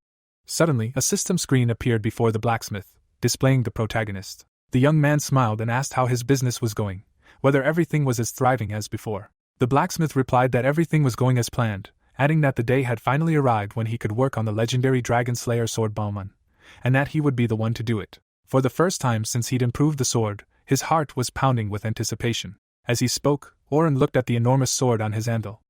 Suddenly, a system screen appeared before the blacksmith, displaying the protagonist. The young man smiled and asked how his business was going, whether everything was as thriving as before. The blacksmith replied that everything was going as planned, adding that the day had finally arrived when he could work on the legendary Dragon Slayer sword Balmon, and that he would be the one to do it. For the first time since he'd improved the sword, his heart was pounding with anticipation. As he spoke, Oren looked at the enormous sword on his anvil.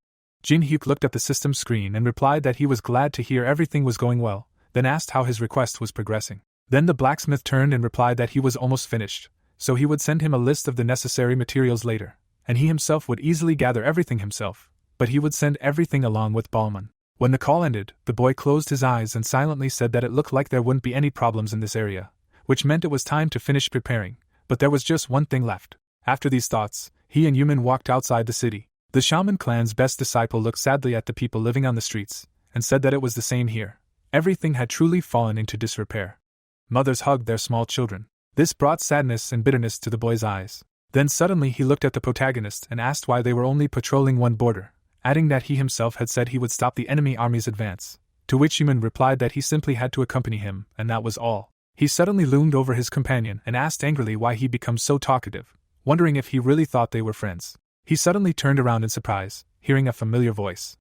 Jin-hyuk looked at the system screen and replied that he was glad to hear everything was going well, then asked how his request was progressing. Then the blacksmith turned and replied that he was almost finished, so he would send him a list of the necessary materials later, and he himself would easily gather everything himself, but he would send everything along with Balmon. When the call ended, the boy closed his eyes and silently said that it looked like there wouldn't be any problems in this area, which meant it was time to finish preparing, but there was just one thing left. After these thoughts, he and Yumin walked outside the city. The shaman clan's best disciple looked sadly at the people living on the streets, and said that it was the same here. Everything had truly fallen into disrepair. Mothers hugged their small children. This brought sadness and bitterness to the boy's eyes. Then suddenly he looked at the protagonist and asked why they were only patrolling one border, adding that he himself had said he would stop the enemy army's advance, to which Yumin replied that he simply had to accompany him, and that was all. He suddenly loomed over his companion and asked angrily why he became so talkative, wondering if he really thought they were friends. He suddenly turned around in surprise, hearing a familiar voice.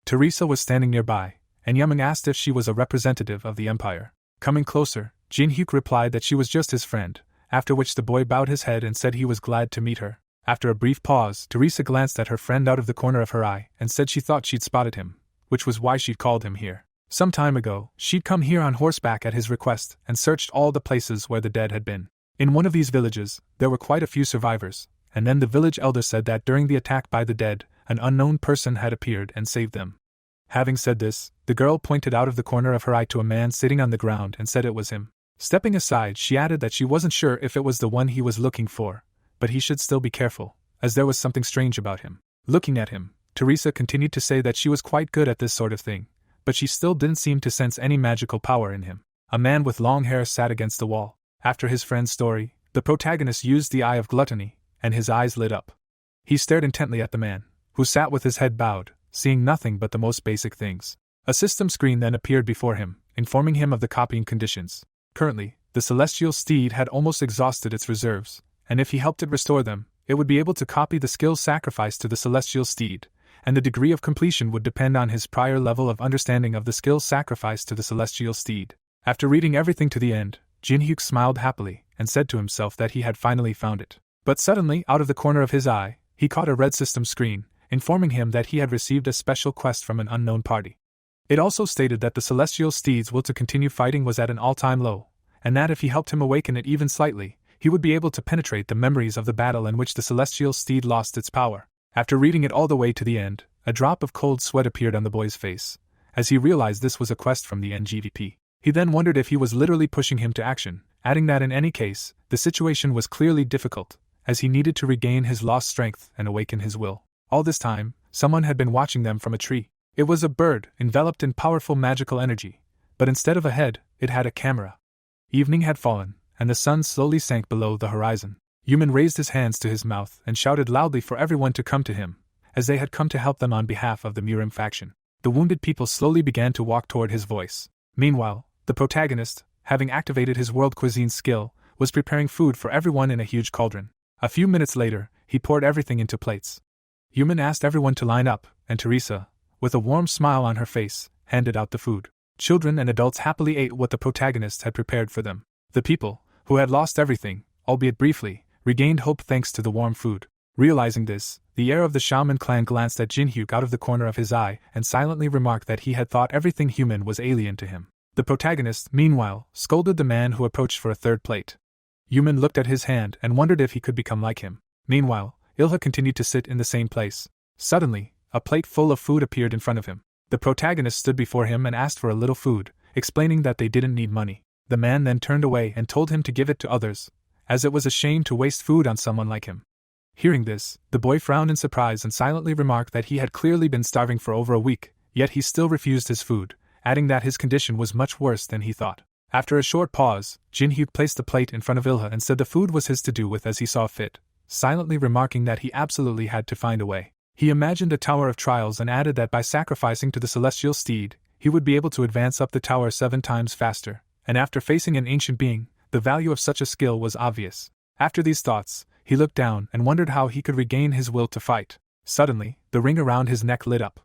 Teresa was standing nearby, and Yumeng asked if she was a representative of the Empire. Coming closer, Jin-hyuk replied that she was just his friend, after which the boy bowed his head and said he was glad to meet her. After a brief pause, Teresa glanced at her friend out of the corner of her eye and said she thought she'd spotted him, which was why she'd called him here. Some time ago, she'd come here on horseback at his request and searched all the places where the dead had been. In one of these villages, there were quite a few survivors, and then the village elder said that during the attack by the dead, an unknown person had appeared and saved them. Having said this, the girl pointed out of the corner of her eye to a man sitting on the ground and said it was him. Stepping aside, she added that she wasn't sure if it was the one he was looking for, but he should still be careful, as there was something strange about him. Looking at him, Teresa continued to say that she was quite good at this sort of thing, but she still didn't seem to sense any magical power in him. A man with long hair sat against the wall. After his friend's story, the protagonist used the eye of gluttony, and his eyes lit up. He stared intently at the man, who sat with his head bowed, seeing nothing but the most basic things. A system screen then appeared before him, informing him of the copying conditions. Currently, the celestial steed had almost exhausted its reserves, and if he helped it restore them, it would be able to copy the skill sacrificed to the celestial steed, and the degree of completion would depend on his prior level of understanding of the skill sacrificed to the celestial steed. After reading everything to the end, Jin-hyuk smiled happily and said to himself that he had finally found it. But suddenly, out of the corner of his eye, he caught a red system screen, informing him that he had received a special quest from an unknown party. It also stated that the celestial steed's will to continue fighting was at an all-time low, and that if he helped him awaken it even slightly, he would be able to penetrate the memories of the battle in which the celestial steed lost its power. After reading it all the way to the end, a drop of cold sweat appeared on the boy's face, as he realized this was a quest from the NGVP. He then wondered if he was literally pushing him to action, adding that in any case, the situation was clearly difficult, as he needed to regain his lost strength and awaken his will. All this time, someone had been watching them from a tree. It was a bird, enveloped in powerful magical energy, but instead of a head, it had a camera. Evening had fallen, and the sun slowly sank below the horizon. Yuman raised his hands to his mouth and shouted loudly for everyone to come to him, as they had come to help them on behalf of the Murim faction. The wounded people slowly began to walk toward his voice. Meanwhile, the protagonist, having activated his world cuisine skill, was preparing food for everyone in a huge cauldron. A few minutes later, he poured everything into plates. Yuman asked everyone to line up, and Teresa, with a warm smile on her face, handed out the food. Children and adults happily ate what the protagonist had prepared for them. The people, who had lost everything, albeit briefly, regained hope thanks to the warm food. Realizing this, the heir of the Shaman clan glanced at Jin-hyuk out of the corner of his eye and silently remarked that he had thought everything human was alien to him. The protagonist, meanwhile, scolded the man who approached for a third plate. Yuman looked at his hand and wondered if he could become like him. Meanwhile, Ilha continued to sit in the same place. Suddenly, a plate full of food appeared in front of him. The protagonist stood before him and asked for a little food, explaining that they didn't need money. The man then turned away and told him to give it to others, as it was a shame to waste food on someone like him. Hearing this, the boy frowned in surprise and silently remarked that he had clearly been starving for over a week, yet he still refused his food, adding that his condition was much worse than he thought. After a short pause, Jin-hyuk placed the plate in front of Ilha and said the food was his to do with as he saw fit, silently remarking that he absolutely had to find a way. He imagined a tower of trials and added that by sacrificing to the celestial steed, he would be able to advance up the tower 7 times faster, and after facing an ancient being, the value of such a skill was obvious. After these thoughts, he looked down and wondered how he could regain his will to fight. Suddenly, the ring around his neck lit up.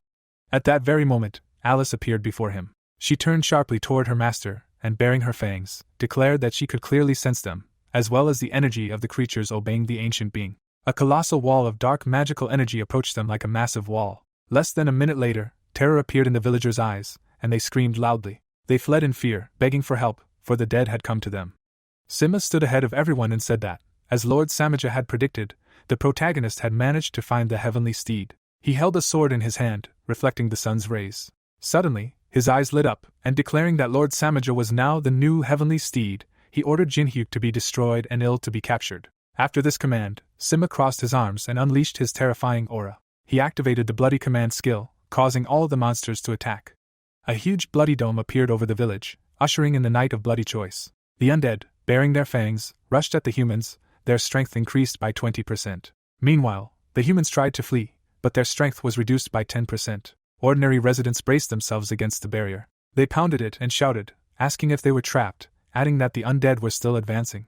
At that very moment, Alice appeared before him. She turned sharply toward her master, and baring her fangs, declared that she could clearly sense them, as well as the energy of the creatures obeying the ancient being. A colossal wall of dark magical energy approached them like a massive wall. Less than a minute later, terror appeared in the villagers' eyes, and they screamed loudly. They fled in fear, begging for help, for the dead had come to them. Sima stood ahead of everyone and said that, as Lord Samaja had predicted, the protagonist had managed to find the heavenly steed. He held a sword in his hand, reflecting the sun's rays. Suddenly, his eyes lit up, and declaring that Lord Samaja was now the new heavenly steed, he ordered Jin-hyuk to be destroyed and Il to be captured. After this command, Sima crossed his arms and unleashed his terrifying aura. He activated the Bloody Command skill, causing all the monsters to attack. A huge bloody dome appeared over the village, ushering in the night of bloody choice. The undead, baring their fangs, rushed at the humans, their strength increased by 20%. Meanwhile, the humans tried to flee, but their strength was reduced by 10%. Ordinary residents braced themselves against the barrier. They pounded it and shouted, asking if they were trapped, adding that the undead were still advancing.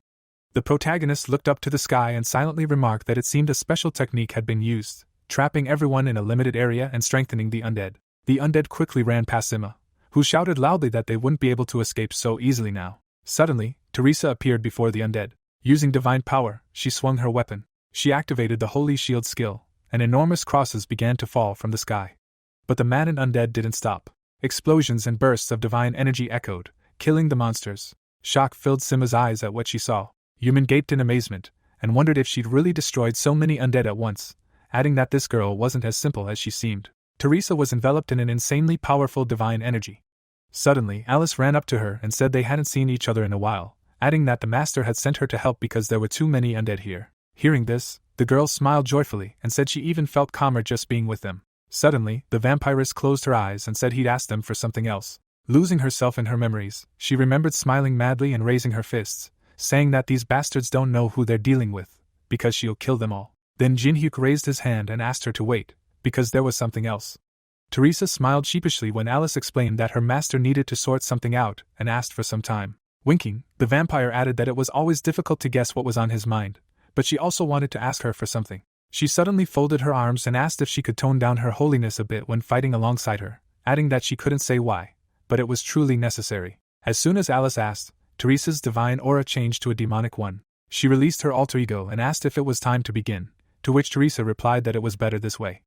The protagonist looked up to the sky and silently remarked that it seemed a special technique had been used, trapping everyone in a limited area and strengthening the undead. The undead quickly ran past Sima, who shouted loudly that they wouldn't be able to escape so easily now. Suddenly, Teresa appeared before the undead. Using divine power, she swung her weapon. She activated the Holy Shield skill, and enormous crosses began to fall from the sky. But the man and undead didn't stop. Explosions and bursts of divine energy echoed, killing the monsters. Shock filled Sima's eyes at what she saw. Yumin gaped in amazement, and wondered if she'd really destroyed so many undead at once, adding that this girl wasn't as simple as she seemed. Teresa was enveloped in an insanely powerful divine energy. Suddenly, Alice ran up to her and said they hadn't seen each other in a while, adding that the master had sent her to help because there were too many undead here. Hearing this, the girl smiled joyfully and said she even felt calmer just being with them. Suddenly, the vampiress closed her eyes and said he'd asked them for something else. Losing herself in her memories, she remembered smiling madly and raising her fists, saying that these bastards don't know who they're dealing with, because she'll kill them all. Then Jinhyuk raised his hand and asked her to wait, because there was something else. Teresa smiled sheepishly when Alice explained that her master needed to sort something out and asked for some time. Winking, the vampire added that it was always difficult to guess what was on his mind, but she also wanted to ask her for something. She suddenly folded her arms and asked if she could tone down her holiness a bit when fighting alongside her, adding that she couldn't say why, but it was truly necessary. As soon as Alice asked, Teresa's divine aura changed to a demonic one. She released her alter ego and asked if it was time to begin, to which Teresa replied that it was better this way.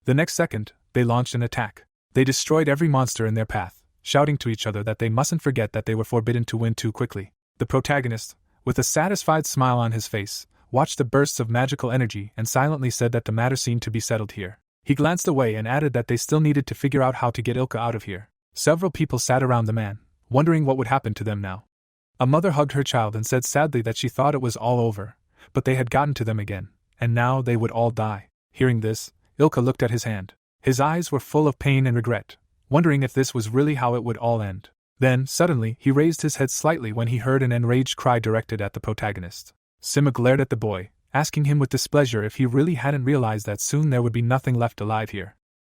The next second, they launched an attack. They destroyed every monster in their path, shouting to each other that they mustn't forget that they were forbidden to win too quickly. The protagonist, with a satisfied smile on his face, watched the bursts of magical energy and silently said that the matter seemed to be settled here. He glanced away and added that they still needed to figure out how to get Ilka out of here. Several people sat around the man, wondering what would happen to them now. A mother hugged her child and said sadly that she thought it was all over, but they had gotten to them again, and now they would all die. Hearing this, Ilka looked at his hand. His eyes were full of pain and regret, wondering if this was really how it would all end. Then, suddenly, he raised his head slightly when he heard an enraged cry directed at the protagonist. Sima glared at the boy, asking him with displeasure if he really hadn't realized that soon there would be nothing left alive here.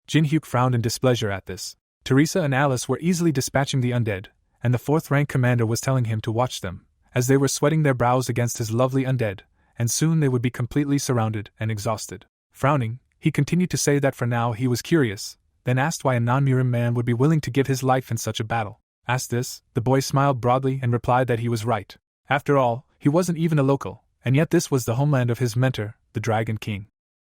Jinhyuk frowned in displeasure at this. Teresa and Alice were easily dispatching the undead, and the fourth-rank commander was telling him to watch them, as they were sweating their brows against his lovely undead, and soon they would be completely surrounded and exhausted. Frowning, he continued to say that for now he was curious, then asked why a non-Murim man would be willing to give his life in such a battle. Asked this, the boy smiled broadly and replied that he was right. After all, he wasn't even a local, and yet this was the homeland of his mentor, the Dragon King.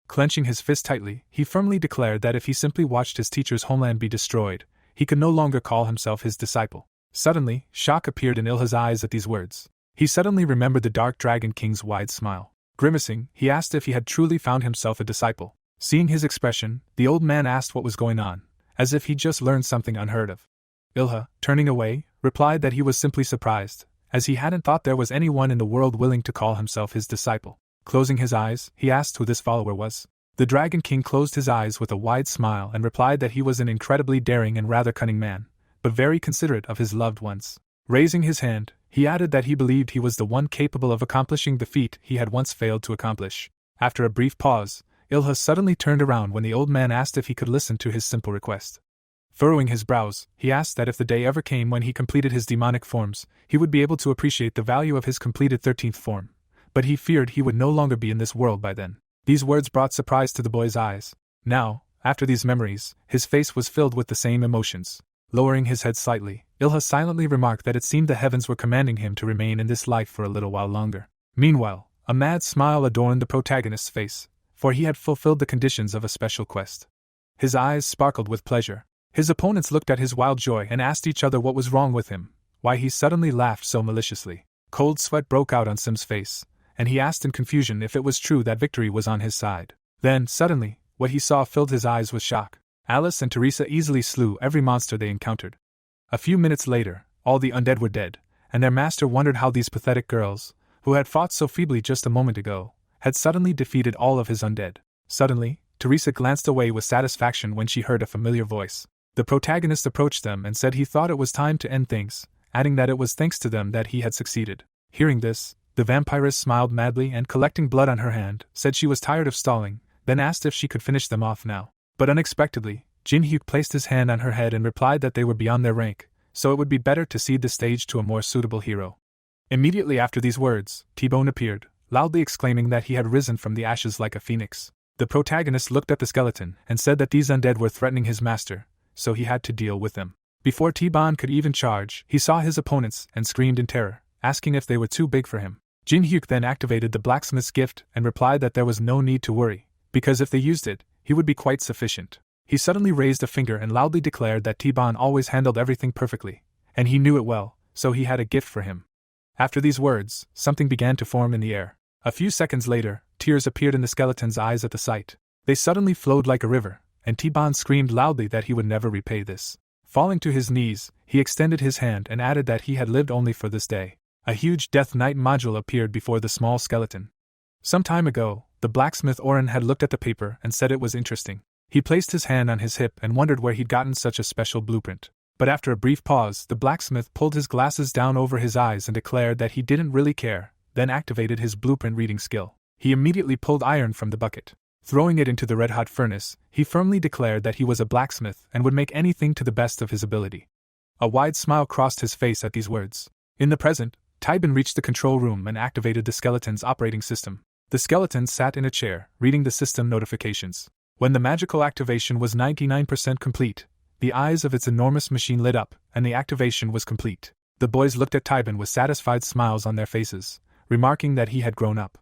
Clenching his fist tightly, he firmly declared that if he simply watched his teacher's homeland be destroyed, he could no longer call himself his disciple. Suddenly, shock appeared in Ilha's eyes at these words. He suddenly remembered the Dark Dragon King's wide smile. Grimacing, he asked if he had truly found himself a disciple. Seeing his expression, the old man asked what was going on, as if he'd just learned something unheard of. Ilha, turning away, replied that he was simply surprised, as he hadn't thought there was anyone in the world willing to call himself his disciple. Closing his eyes, he asked who this follower was. The Dragon King closed his eyes with a wide smile and replied that he was an incredibly daring and rather cunning man, but very considerate of his loved ones. Raising his hand, he added that he believed he was the one capable of accomplishing the feat he had once failed to accomplish. After a brief pause, Ilha suddenly turned around when the old man asked if he could listen to his simple request. Furrowing his brows, he asked that if the day ever came when he completed his demonic forms, he would be able to appreciate the value of his completed 13th form, but he feared he would no longer be in this world by then. These words brought surprise to the boy's eyes. Now, after these memories, his face was filled with the same emotions. Lowering his head slightly, Ilha silently remarked that it seemed the heavens were commanding him to remain in this life for a little while longer. Meanwhile, a mad smile adorned the protagonist's face, for he had fulfilled the conditions of a special quest. His eyes sparkled with pleasure. His opponents looked at his wild joy and asked each other what was wrong with him, why he suddenly laughed so maliciously. Cold sweat broke out on Sim's face, and he asked in confusion if it was true that victory was on his side. Then, suddenly, what he saw filled his eyes with shock. Alice and Teresa easily slew every monster they encountered. A few minutes later, all the undead were dead, and their master wondered how these pathetic girls, who had fought so feebly just a moment ago, had suddenly defeated all of his undead. Suddenly, Teresa glanced away with satisfaction when she heard a familiar voice. The protagonist approached them and said he thought it was time to end things, adding that it was thanks to them that he had succeeded. Hearing this, the vampiress smiled madly and, collecting blood on her hand, said she was tired of stalling, then asked if she could finish them off now. But unexpectedly, Jinhyuk placed his hand on her head and replied that they were beyond their rank, so it would be better to cede the stage to a more suitable hero. Immediately after these words, T-Bone appeared, loudly exclaiming that he had risen from the ashes like a phoenix. The protagonist looked at the skeleton and said that these undead were threatening his master, so he had to deal with them. Before T-Bone could even charge, he saw his opponents and screamed in terror, asking if they were too big for him. Jin-hyuk then activated the blacksmith's gift and replied that there was no need to worry, because if they used it, he would be quite sufficient. He suddenly raised a finger and loudly declared that T-Bone always handled everything perfectly, and he knew it well, so he had a gift for him. After these words, something began to form in the air. A few seconds later, tears appeared in the skeleton's eyes at the sight. They suddenly flowed like a river, and T-Bone screamed loudly that he would never repay this. Falling to his knees, he extended his hand and added that he had lived only for this day. A huge Death Knight module appeared before the small skeleton. Some time ago, the blacksmith Oren had looked at the paper and said it was interesting. He placed his hand on his hip and wondered where he'd gotten such a special blueprint. But after a brief pause, the blacksmith pulled his glasses down over his eyes and declared that he didn't really care, then activated his blueprint reading skill. He immediately pulled iron from the bucket. Throwing it into the red-hot furnace, he firmly declared that he was a blacksmith and would make anything to the best of his ability. A wide smile crossed his face at these words. In the present, Tybin reached the control room and activated the skeleton's operating system. The skeleton sat in a chair, reading the system notifications. When the magical activation was 99% complete, the eyes of its enormous machine lit up, and the activation was complete. The boys looked at Tybin with satisfied smiles on their faces, remarking that he had grown up.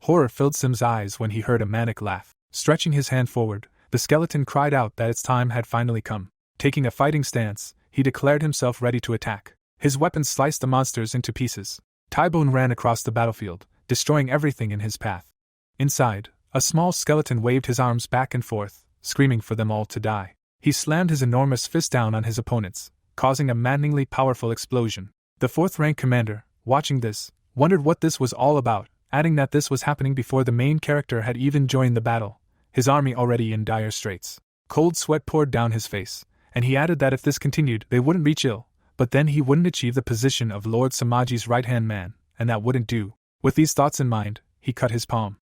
Horror filled Sim's eyes when he heard a manic laugh. Stretching his hand forward, the skeleton cried out that its time had finally come. Taking a fighting stance, he declared himself ready to attack. His weapon sliced the monsters into pieces. Tybone ran across the battlefield, destroying everything in his path. Inside, a small skeleton waved his arms back and forth, screaming for them all to die. He slammed his enormous fist down on his opponents, causing a maddeningly powerful explosion. The fourth-rank commander, watching this, wondered what this was all about, adding that this was happening before the main character had even joined the battle, his army already in dire straits. Cold sweat poured down his face, and he added that if this continued, they wouldn't reach ill, but then he wouldn't achieve the position of Lord Samaji's right-hand man, and that wouldn't do. With these thoughts in mind, he cut his palm.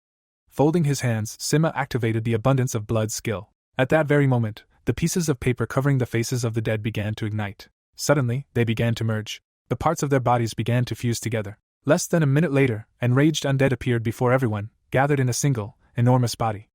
Folding his hands, Sima activated the abundance of blood skill. At that very moment, the pieces of paper covering the faces of the dead began to ignite. Suddenly, they began to merge. The parts of their bodies began to fuse together. Less than a minute later, enraged undead appeared before everyone, gathered in a single, enormous body.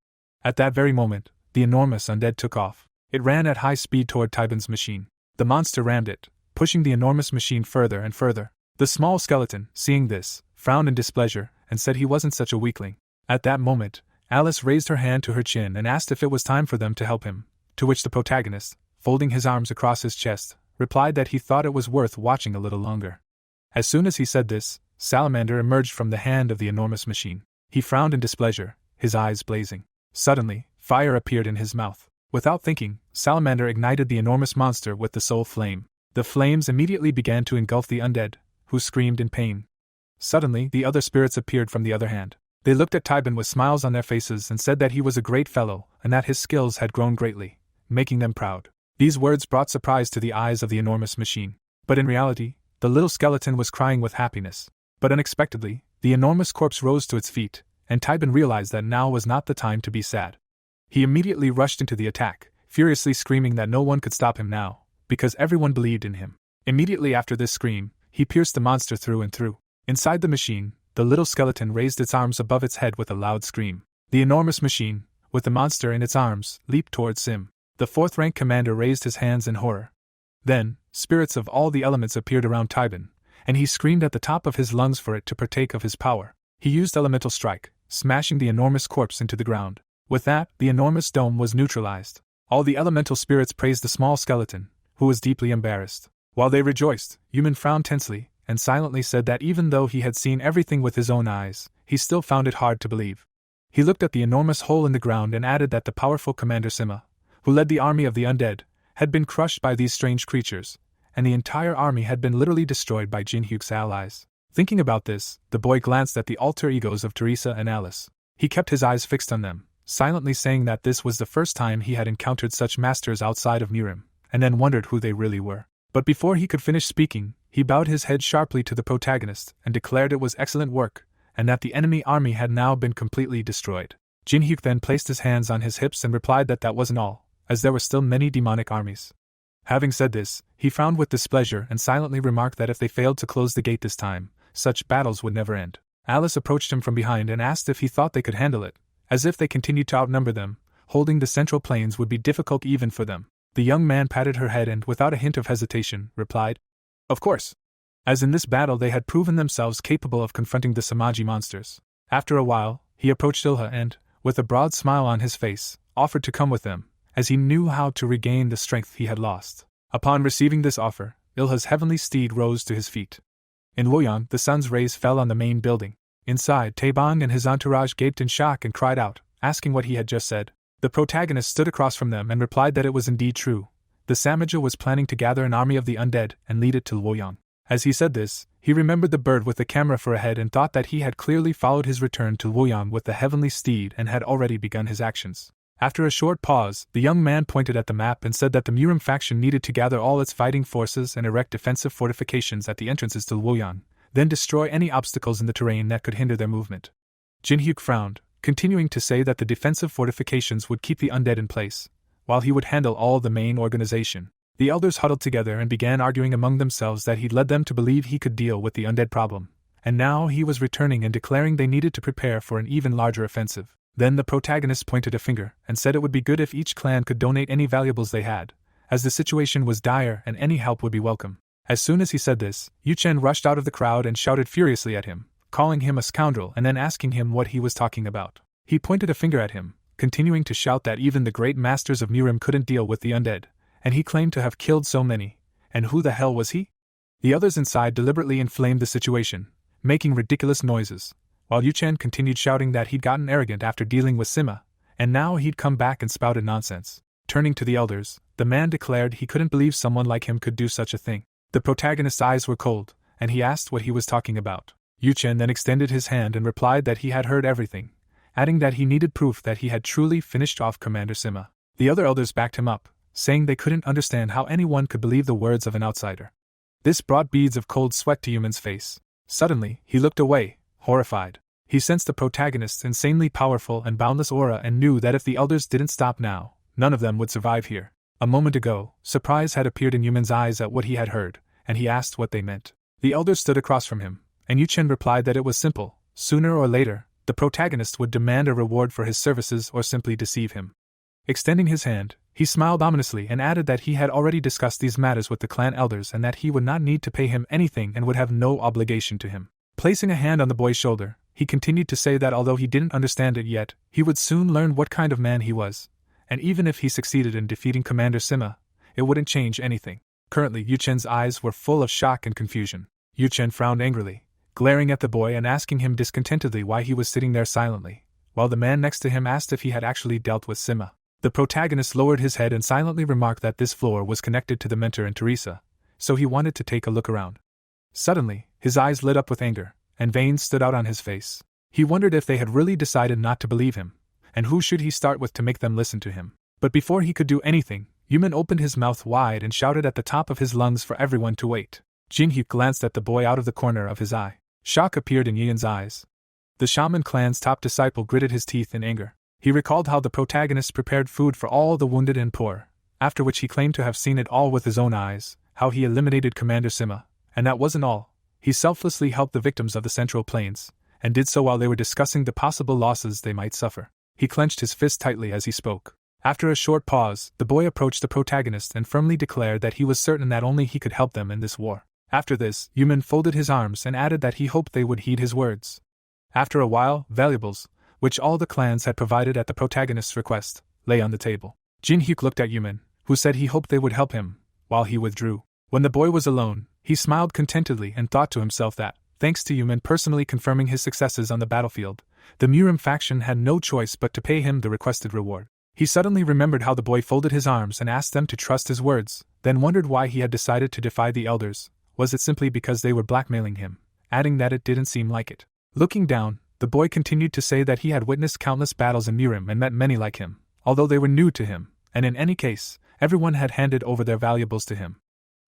At that very moment, the enormous undead took off. It ran at high speed toward Tybin's machine. The monster rammed it, pushing the enormous machine further and further. The small skeleton, seeing this, frowned in displeasure, and said he wasn't such a weakling. At that moment, Alice raised her hand to her chin and asked if it was time for them to help him, to which the protagonist, folding his arms across his chest, replied that he thought it was worth watching a little longer. As soon as he said this, Salamander emerged from the hand of the enormous machine. He frowned in displeasure, his eyes blazing. Suddenly, fire appeared in his mouth. Without thinking, Salamander ignited the enormous monster with the soul flame. The flames immediately began to engulf the undead, who screamed in pain. Suddenly, the other spirits appeared from the other hand. They looked at Tybin with smiles on their faces and said that he was a great fellow and that his skills had grown greatly, making them proud. These words brought surprise to the eyes of the enormous machine. But in reality, the little skeleton was crying with happiness. But unexpectedly, the enormous corpse rose to its feet, and Tybin realized that now was not the time to be sad. He immediately rushed into the attack, furiously screaming that no one could stop him now, because everyone believed in him. Immediately after this scream, he pierced the monster through and through. Inside the machine, the little skeleton raised its arms above its head with a loud scream. The enormous machine, with the monster in its arms, leaped towards Sim. The fourth-rank commander raised his hands in horror. Then, spirits of all the elements appeared around Tybin, and he screamed at the top of his lungs for it to partake of his power. He used elemental strike, smashing the enormous corpse into the ground. With that, the enormous dome was neutralized. All the elemental spirits praised the small skeleton, who was deeply embarrassed. While they rejoiced, Yuman frowned tensely, and silently said that even though he had seen everything with his own eyes, he still found it hard to believe. He looked at the enormous hole in the ground and added that the powerful Commander Sima, who led the army of the undead, had been crushed by these strange creatures, and the entire army had been literally destroyed by Jin-hyuk's allies. Thinking about this, the boy glanced at the alter egos of Teresa and Alice. He kept his eyes fixed on them, silently saying that this was the first time he had encountered such masters outside of Mirim, and then wondered who they really were. But before he could finish speaking, he bowed his head sharply to the protagonist and declared it was excellent work, and that the enemy army had now been completely destroyed. Jin-hyuk then placed his hands on his hips and replied that that wasn't all, as there were still many demonic armies. Having said this, he frowned with displeasure and silently remarked that if they failed to close the gate this time, such battles would never end. Alice approached him from behind and asked if he thought they could handle it. As if they continued to outnumber them, holding the central plains would be difficult even for them. The young man patted her head and, without a hint of hesitation, replied, "Of course." As in this battle they had proven themselves capable of confronting the Samaji monsters. After a while, he approached Ilha and, with a broad smile on his face, offered to come with them, as he knew how to regain the strength he had lost. Upon receiving this offer, Ilha's heavenly steed rose to his feet. In Luoyang, the sun's rays fell on the main building. Inside, Taebong and his entourage gaped in shock and cried out, asking what he had just said. The protagonist stood across from them and replied that it was indeed true. The Samaja was planning to gather an army of the undead and lead it to Luoyang. As he said this, he remembered the bird with the camera for a head and thought that he had clearly followed his return to Luoyang with the heavenly steed and had already begun his actions. After a short pause, the young man pointed at the map and said that the Murim faction needed to gather all its fighting forces and erect defensive fortifications at the entrances to Luoyang, then destroy any obstacles in the terrain that could hinder their movement. Jinhyuk frowned, continuing to say that the defensive fortifications would keep the undead in place, while he would handle all the main organization. The elders huddled together and began arguing among themselves that he'd led them to believe he could deal with the undead problem, and now he was returning and declaring they needed to prepare for an even larger offensive. Then the protagonist pointed a finger and said it would be good if each clan could donate any valuables they had, as the situation was dire and any help would be welcome. As soon as he said this, Yu Chen rushed out of the crowd and shouted furiously at him, calling him a scoundrel and then asking him what he was talking about. He pointed a finger at him, continuing to shout that even the great masters of Murim couldn't deal with the undead, and he claimed to have killed so many. And who the hell was he? The others inside deliberately inflamed the situation, making ridiculous noises, while Yu Chen continued shouting that he'd gotten arrogant after dealing with Sima, and now he'd come back and spouted nonsense. Turning to the elders, the man declared he couldn't believe someone like him could do such a thing. The protagonist's eyes were cold, and he asked what he was talking about. Yu Chen then extended his hand and replied that he had heard everything, adding that he needed proof that he had truly finished off Commander Sima. The other elders backed him up, saying they couldn't understand how anyone could believe the words of an outsider. This brought beads of cold sweat to Yuman's face. Suddenly, he looked away, horrified. He sensed the protagonist's insanely powerful and boundless aura and knew that if the elders didn't stop now, none of them would survive here. A moment ago, surprise had appeared in Yuman's eyes at what he had heard, and he asked what they meant. The elders stood across from him, and Yu Chen replied that it was simple. Sooner or later, the protagonist would demand a reward for his services or simply deceive him. Extending his hand, he smiled ominously and added that he had already discussed these matters with the clan elders and that he would not need to pay him anything and would have no obligation to him. Placing a hand on the boy's shoulder, he continued to say that although he didn't understand it yet, he would soon learn what kind of man he was, and even if he succeeded in defeating Commander Sima, it wouldn't change anything. Currently, Yu Chen's eyes were full of shock and confusion. Yu Chen frowned angrily, glaring at the boy and asking him discontentedly why he was sitting there silently, while the man next to him asked if he had actually dealt with Sima. The protagonist lowered his head and silently remarked that this floor was connected to the mentor and Teresa, so he wanted to take a look around. Suddenly, his eyes lit up with anger, and veins stood out on his face. He wondered if they had really decided not to believe him, and who should he start with to make them listen to him. But before he could do anything, Yuman opened his mouth wide and shouted at the top of his lungs for everyone to wait. Jinhyuk glanced at the boy out of the corner of his eye. Shock appeared in Yian's eyes. The shaman clan's top disciple gritted his teeth in anger. He recalled how the protagonist prepared food for all the wounded and poor, after which he claimed to have seen it all with his own eyes, how he eliminated Commander Sima, and that wasn't all. He selflessly helped the victims of the Central Plains, and did so while they were discussing the possible losses they might suffer. He clenched his fist tightly as he spoke. After a short pause, the boy approached the protagonist and firmly declared that he was certain that only he could help them in this war. After this, Yuman folded his arms and added that he hoped they would heed his words. After a while, valuables, which all the clans had provided at the protagonist's request, lay on the table. Jinhyuk looked at Yuman, who said he hoped they would help him, while he withdrew. When the boy was alone, he smiled contentedly and thought to himself that, thanks to Yuman personally confirming his successes on the battlefield, the Murim faction had no choice but to pay him the requested reward. He suddenly remembered how the boy folded his arms and asked them to trust his words, then wondered why he had decided to defy the elders. Was it simply because they were blackmailing him, adding that it didn't seem like it? Looking down, the boy continued to say that he had witnessed countless battles in Murim and met many like him, although they were new to him, and in any case, everyone had handed over their valuables to him.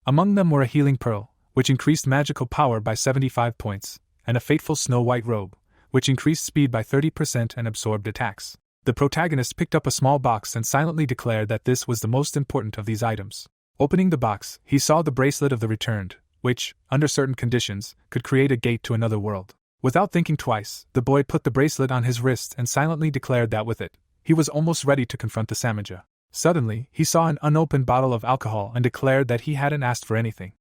Among them were a healing pearl, which increased magical power by 75 points, and a fateful snow-white robe, which increased speed by 30% and absorbed attacks. The protagonist picked up a small box and silently declared that this was the most important of these items. Opening the box, he saw the bracelet of the returned, which, under certain conditions, could create a gate to another world. Without thinking twice, the boy put the bracelet on his wrist and silently declared that with it, he was almost ready to confront the Samaja. Suddenly, he saw an unopened bottle of alcohol and declared that he hadn't asked for anything.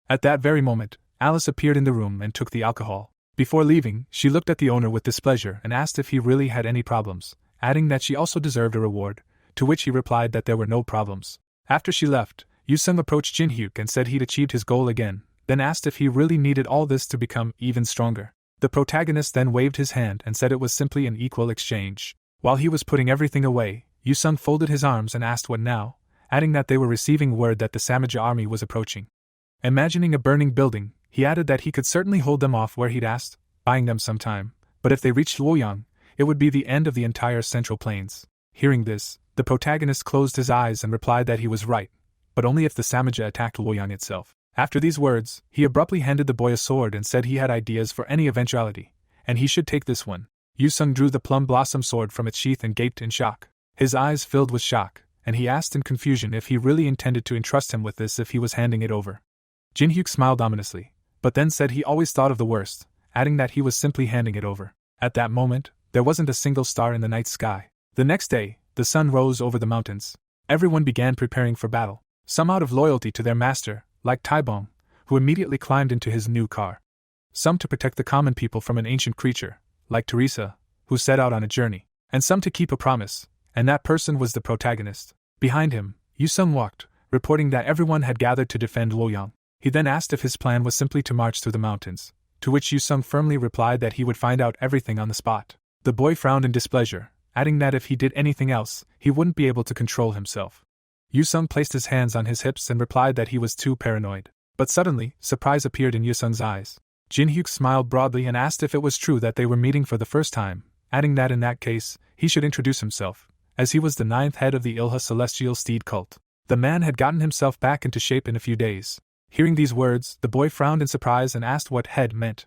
At that very moment, Alice appeared in the room and took the alcohol. Before leaving, she looked at the owner with displeasure and asked if he really had any problems, adding that she also deserved a reward, to which he replied that there were no problems. After she left, Yusung approached Jin-hyuk and said he'd achieved his goal again, then asked if he really needed all this to become even stronger. The protagonist then waved his hand and said it was simply an equal exchange. While he was putting everything away, Yusung folded his arms and asked what now, adding that they were receiving word that the Samaja army was approaching. Imagining a burning building, he added that he could certainly hold them off where he'd asked, buying them some time, but if they reached Luoyang, it would be the end of the entire Central Plains. Hearing this, the protagonist closed his eyes and replied that he was right, but only if the Samaja attacked Luoyang itself. After these words, he abruptly handed the boy a sword and said he had ideas for any eventuality, and he should take this one. Yusung drew the plum blossom sword from its sheath and gaped in shock. His eyes filled with shock, and he asked in confusion if he really intended to entrust him with this if he was handing it over. Jin-hyuk smiled ominously, but then said he always thought of the worst, adding that he was simply handing it over. At that moment, there wasn't a single star in the night sky. The next day, the sun rose over the mountains. Everyone began preparing for battle, some out of loyalty to their master, like Taibong, who immediately climbed into his new car. Some to protect the common people from an ancient creature, like Teresa, who set out on a journey, and some to keep a promise, and that person was the protagonist. Behind him, Yusung walked, reporting that everyone had gathered to defend Luoyang. He then asked if his plan was simply to march through the mountains, to which Yusung firmly replied that he would find out everything on the spot. The boy frowned in displeasure, adding that if he did anything else, he wouldn't be able to control himself. Yusung placed his hands on his hips and replied that he was too paranoid. But suddenly, surprise appeared in Yusung's eyes. Jin-hyuk smiled broadly and asked if it was true that they were meeting for the first time, adding that in that case, he should introduce himself, as he was the 9th head of the Ilha Celestial Steed cult. The man had gotten himself back into shape in a few days. Hearing these words, the boy frowned in surprise and asked what head meant.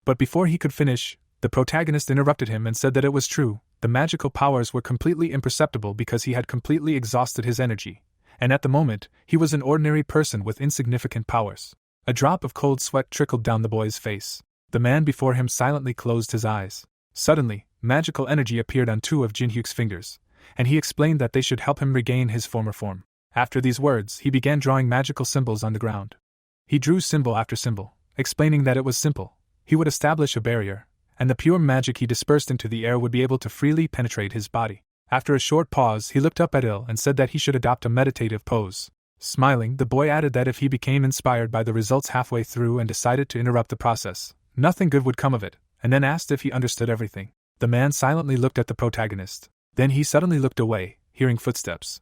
But before he could finish, the protagonist interrupted him and said that it was true, the magical powers were completely imperceptible because he had completely exhausted his energy, and at the moment, he was an ordinary person with insignificant powers. A drop of cold sweat trickled down the boy's face. The man before him silently closed his eyes. Suddenly, magical energy appeared on 2 of Jin-hyuk's fingers, and he explained that they should help him regain his former form. After these words, he began drawing magical symbols on the ground. He drew symbol after symbol, explaining that it was simple. He would establish a barrier, and the pure magic he dispersed into the air would be able to freely penetrate his body. After a short pause, he looked up at Il and said that he should adopt a meditative pose. Smiling, the boy added that if he became inspired by the results halfway through and decided to interrupt the process, nothing good would come of it, and then asked if he understood everything. The man silently looked at the protagonist. Then he suddenly looked away, hearing footsteps.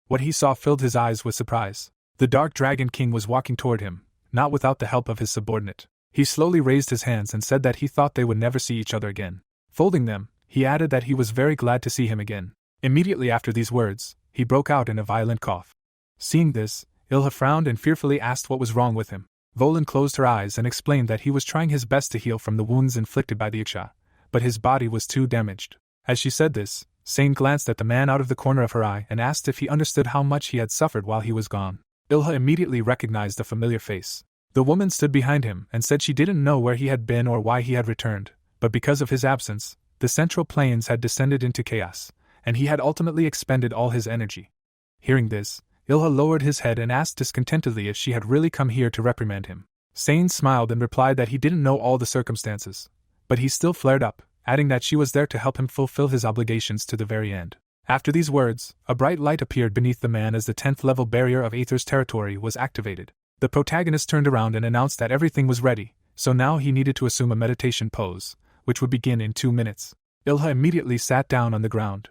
What he saw filled his eyes with surprise. The Dark Dragon King was walking toward him, not without the help of his subordinate. He slowly raised his hands and said that he thought they would never see each other again. Folding them, he added that he was very glad to see him again. Immediately after these words, he broke out in a violent cough. Seeing this, Ilha frowned and fearfully asked what was wrong with him. Volin closed her eyes and explained that he was trying his best to heal from the wounds inflicted by the Iksha, but his body was too damaged. As she said this, Sane glanced at the man out of the corner of her eye and asked if he understood how much he had suffered while he was gone. Ilha immediately recognized the familiar face. The woman stood behind him and said she didn't know where he had been or why he had returned, but because of his absence, the Central Plains had descended into chaos, and he had ultimately expended all his energy. Hearing this, Ilha lowered his head and asked discontentedly if she had really come here to reprimand him. Sane smiled and replied that he didn't know all the circumstances, but he still flared up, adding that she was there to help him fulfill his obligations to the very end. After these words, a bright light appeared beneath the man as the 10th level barrier of Aether's territory was activated. The protagonist turned around and announced that everything was ready, so now he needed to assume a meditation pose, which would begin in 2 minutes. Ilha immediately sat down on the ground.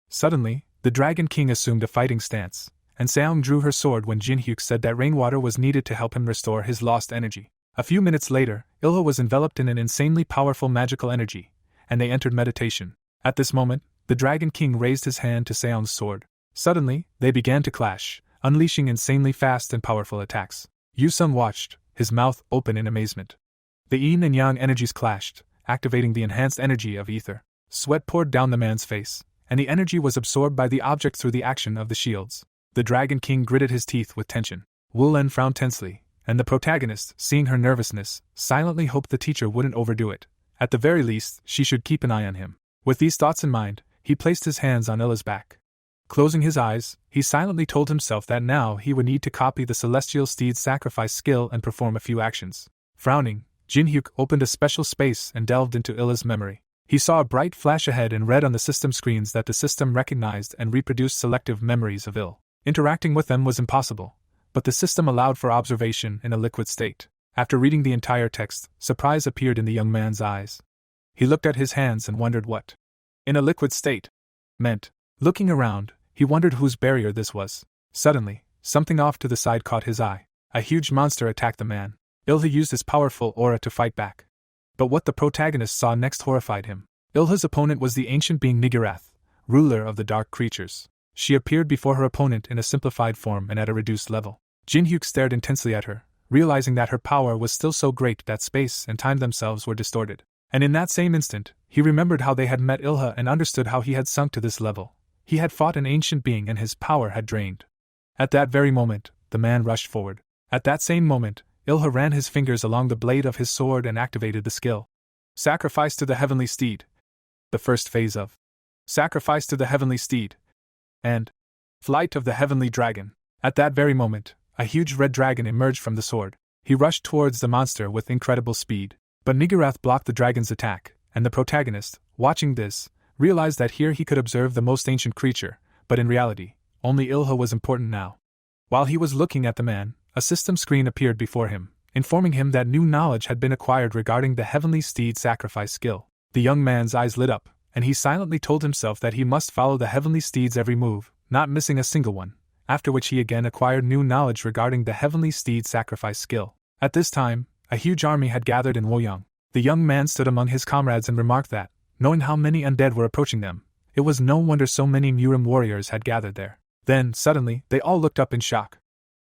Suddenly, the Dragon King assumed a fighting stance, and Seong drew her sword when Jin-hyuk said that rainwater was needed to help him restore his lost energy. A few minutes later, Ilha was enveloped in an insanely powerful magical energy, and they entered meditation. At this moment, the Dragon King raised his hand to Seong's sword. Suddenly, they began to clash, unleashing insanely fast and powerful attacks. Yusung watched, his mouth open in amazement. The yin and yang energies clashed, activating the enhanced energy of ether. Sweat poured down the man's face, and the energy was absorbed by the object through the action of the shields. The Dragon King gritted his teeth with tension. Wu Len frowned tensely, and the protagonist, seeing her nervousness, silently hoped the teacher wouldn't overdo it. At the very least, she should keep an eye on him. With these thoughts in mind, he placed his hands on Illa's back. Closing his eyes, he silently told himself that now he would need to copy the celestial steed's sacrifice skill and perform a few actions. Frowning, Jin-hyuk opened a special space and delved into Illa's memory. He saw a bright flash ahead and read on the system screens that the system recognized and reproduced selective memories of Ill. Interacting with them was impossible, but the system allowed for observation in a liquid state. After reading the entire text, surprise appeared in the young man's eyes. He looked at his hands and wondered what "in a liquid state" meant. Looking around, he wondered whose barrier this was. Suddenly, something off to the side caught his eye. A huge monster attacked the man. Ilha used his powerful aura to fight back. But what the protagonist saw next horrified him. Ilha's opponent was the ancient being Nigirath, ruler of the dark creatures. She appeared before her opponent in a simplified form and at a reduced level. Jin-hyuk stared intensely at her, realizing that her power was still so great that space and time themselves were distorted. And in that same instant, he remembered how they had met Ilha and understood how he had sunk to this level. He had fought an ancient being and his power had drained. At that very moment, the man rushed forward. At that same moment, Ilha ran his fingers along the blade of his sword and activated the skill. Sacrifice to the Heavenly Steed. The first phase of Sacrifice to the Heavenly Steed. And Flight of the Heavenly Dragon. At that very moment, a huge red dragon emerged from the sword. He rushed towards the monster with incredible speed. But Nigirath blocked the dragon's attack, and the protagonist, watching this, realized that here he could observe the most ancient creature, but in reality, only Ilha was important now. While he was looking at the man, a system screen appeared before him, informing him that new knowledge had been acquired regarding the Heavenly Steed sacrifice skill. The young man's eyes lit up, and he silently told himself that he must follow the Heavenly Steed's every move, not missing a single one, after which he again acquired new knowledge regarding the Heavenly Steed sacrifice skill. At this time, a huge army had gathered in Woyang. The young man stood among his comrades and remarked that, knowing how many undead were approaching them, it was no wonder so many Murim warriors had gathered there. Then, suddenly, they all looked up in shock.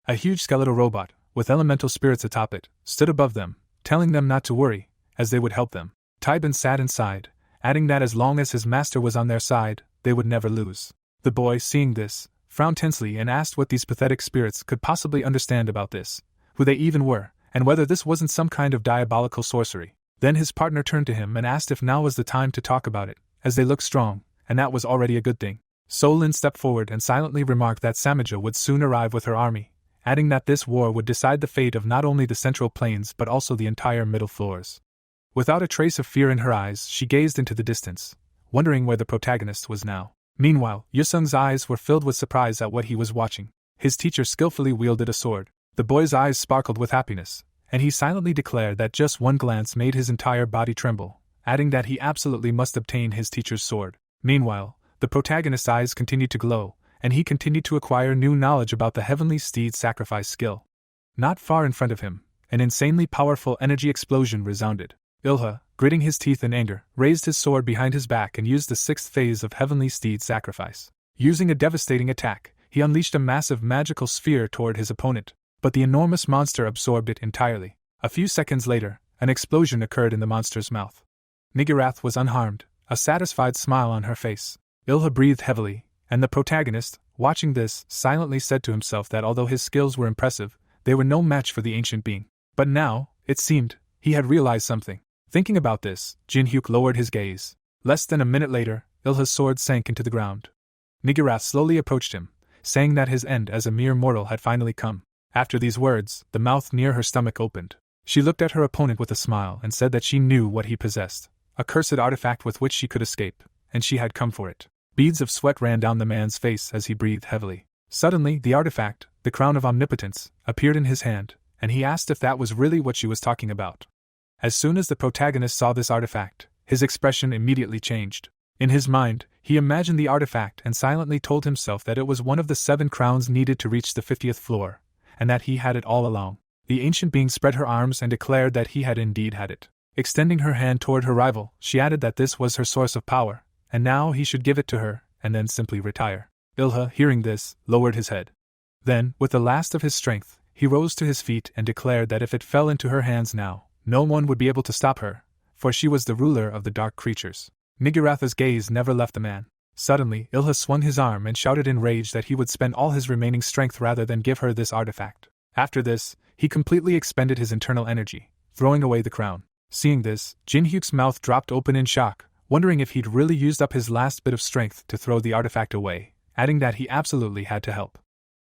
A huge skeletal robot, with elemental spirits atop it, stood above them, telling them not to worry, as they would help them. Taiban sat inside, adding that as long as his master was on their side, they would never lose. The boy, seeing this, frowned tensely and asked what these pathetic spirits could possibly understand about this, who they even were, and whether this wasn't some kind of diabolical sorcery. Then his partner turned to him and asked if now was the time to talk about it, as they looked strong, and that was already a good thing. Solin stepped forward and silently remarked that Samaja would soon arrive with her army, adding that this war would decide the fate of not only the central plains but also the entire middle floors. Without a trace of fear in her eyes, she gazed into the distance, wondering where the protagonist was now. Meanwhile, Yusung's eyes were filled with surprise at what he was watching. His teacher skillfully wielded a sword. The boy's eyes sparkled with happiness, and he silently declared that just one glance made his entire body tremble, adding that he absolutely must obtain his teacher's sword. Meanwhile, the protagonist's eyes continued to glow, and he continued to acquire new knowledge about the Heavenly Steed sacrifice skill. Not far in front of him, an insanely powerful energy explosion resounded. Ilha, gritting his teeth in anger, raised his sword behind his back and used the sixth phase of Heavenly Steed sacrifice. Using a devastating attack, he unleashed a massive magical sphere toward his opponent, but the enormous monster absorbed it entirely. A few seconds later, an explosion occurred in the monster's mouth. Nigirath was unharmed, a satisfied smile on her face. Ilha breathed heavily, and the protagonist, watching this, silently said to himself that although his skills were impressive, they were no match for the ancient being. But now, it seemed, he had realized something. Thinking about this, Jin-hyuk lowered his gaze. Less than a minute later, Ilha's sword sank into the ground. Nigirath slowly approached him, saying that his end as a mere mortal had finally come. After these words, the mouth near her stomach opened. She looked at her opponent with a smile and said that she knew what he possessed, a cursed artifact with which she could escape, and she had come for it. Beads of sweat ran down the man's face as he breathed heavily. Suddenly, the artifact, the crown of omnipotence, appeared in his hand, and he asked if that was really what she was talking about. As soon as the protagonist saw this artifact, his expression immediately changed. In his mind, he imagined the artifact and silently told himself that it was one of the 7 crowns needed to reach the 50th floor, and that he had it all along. The ancient being spread her arms and declared that he had indeed had it. Extending her hand toward her rival, she added that this was her source of power, and now he should give it to her, and then simply retire. Ilha, hearing this, lowered his head. Then, with the last of his strength, he rose to his feet and declared that if it fell into her hands now, no one would be able to stop her, for she was the ruler of the dark creatures. Nigiratha's gaze never left the man. Suddenly, Ilha swung his arm and shouted in rage that he would spend all his remaining strength rather than give her this artifact. After this, he completely expended his internal energy, throwing away the crown. Seeing this, Jin Hyuk's mouth dropped open in shock, wondering if he'd really used up his last bit of strength to throw the artifact away, adding that he absolutely had to help.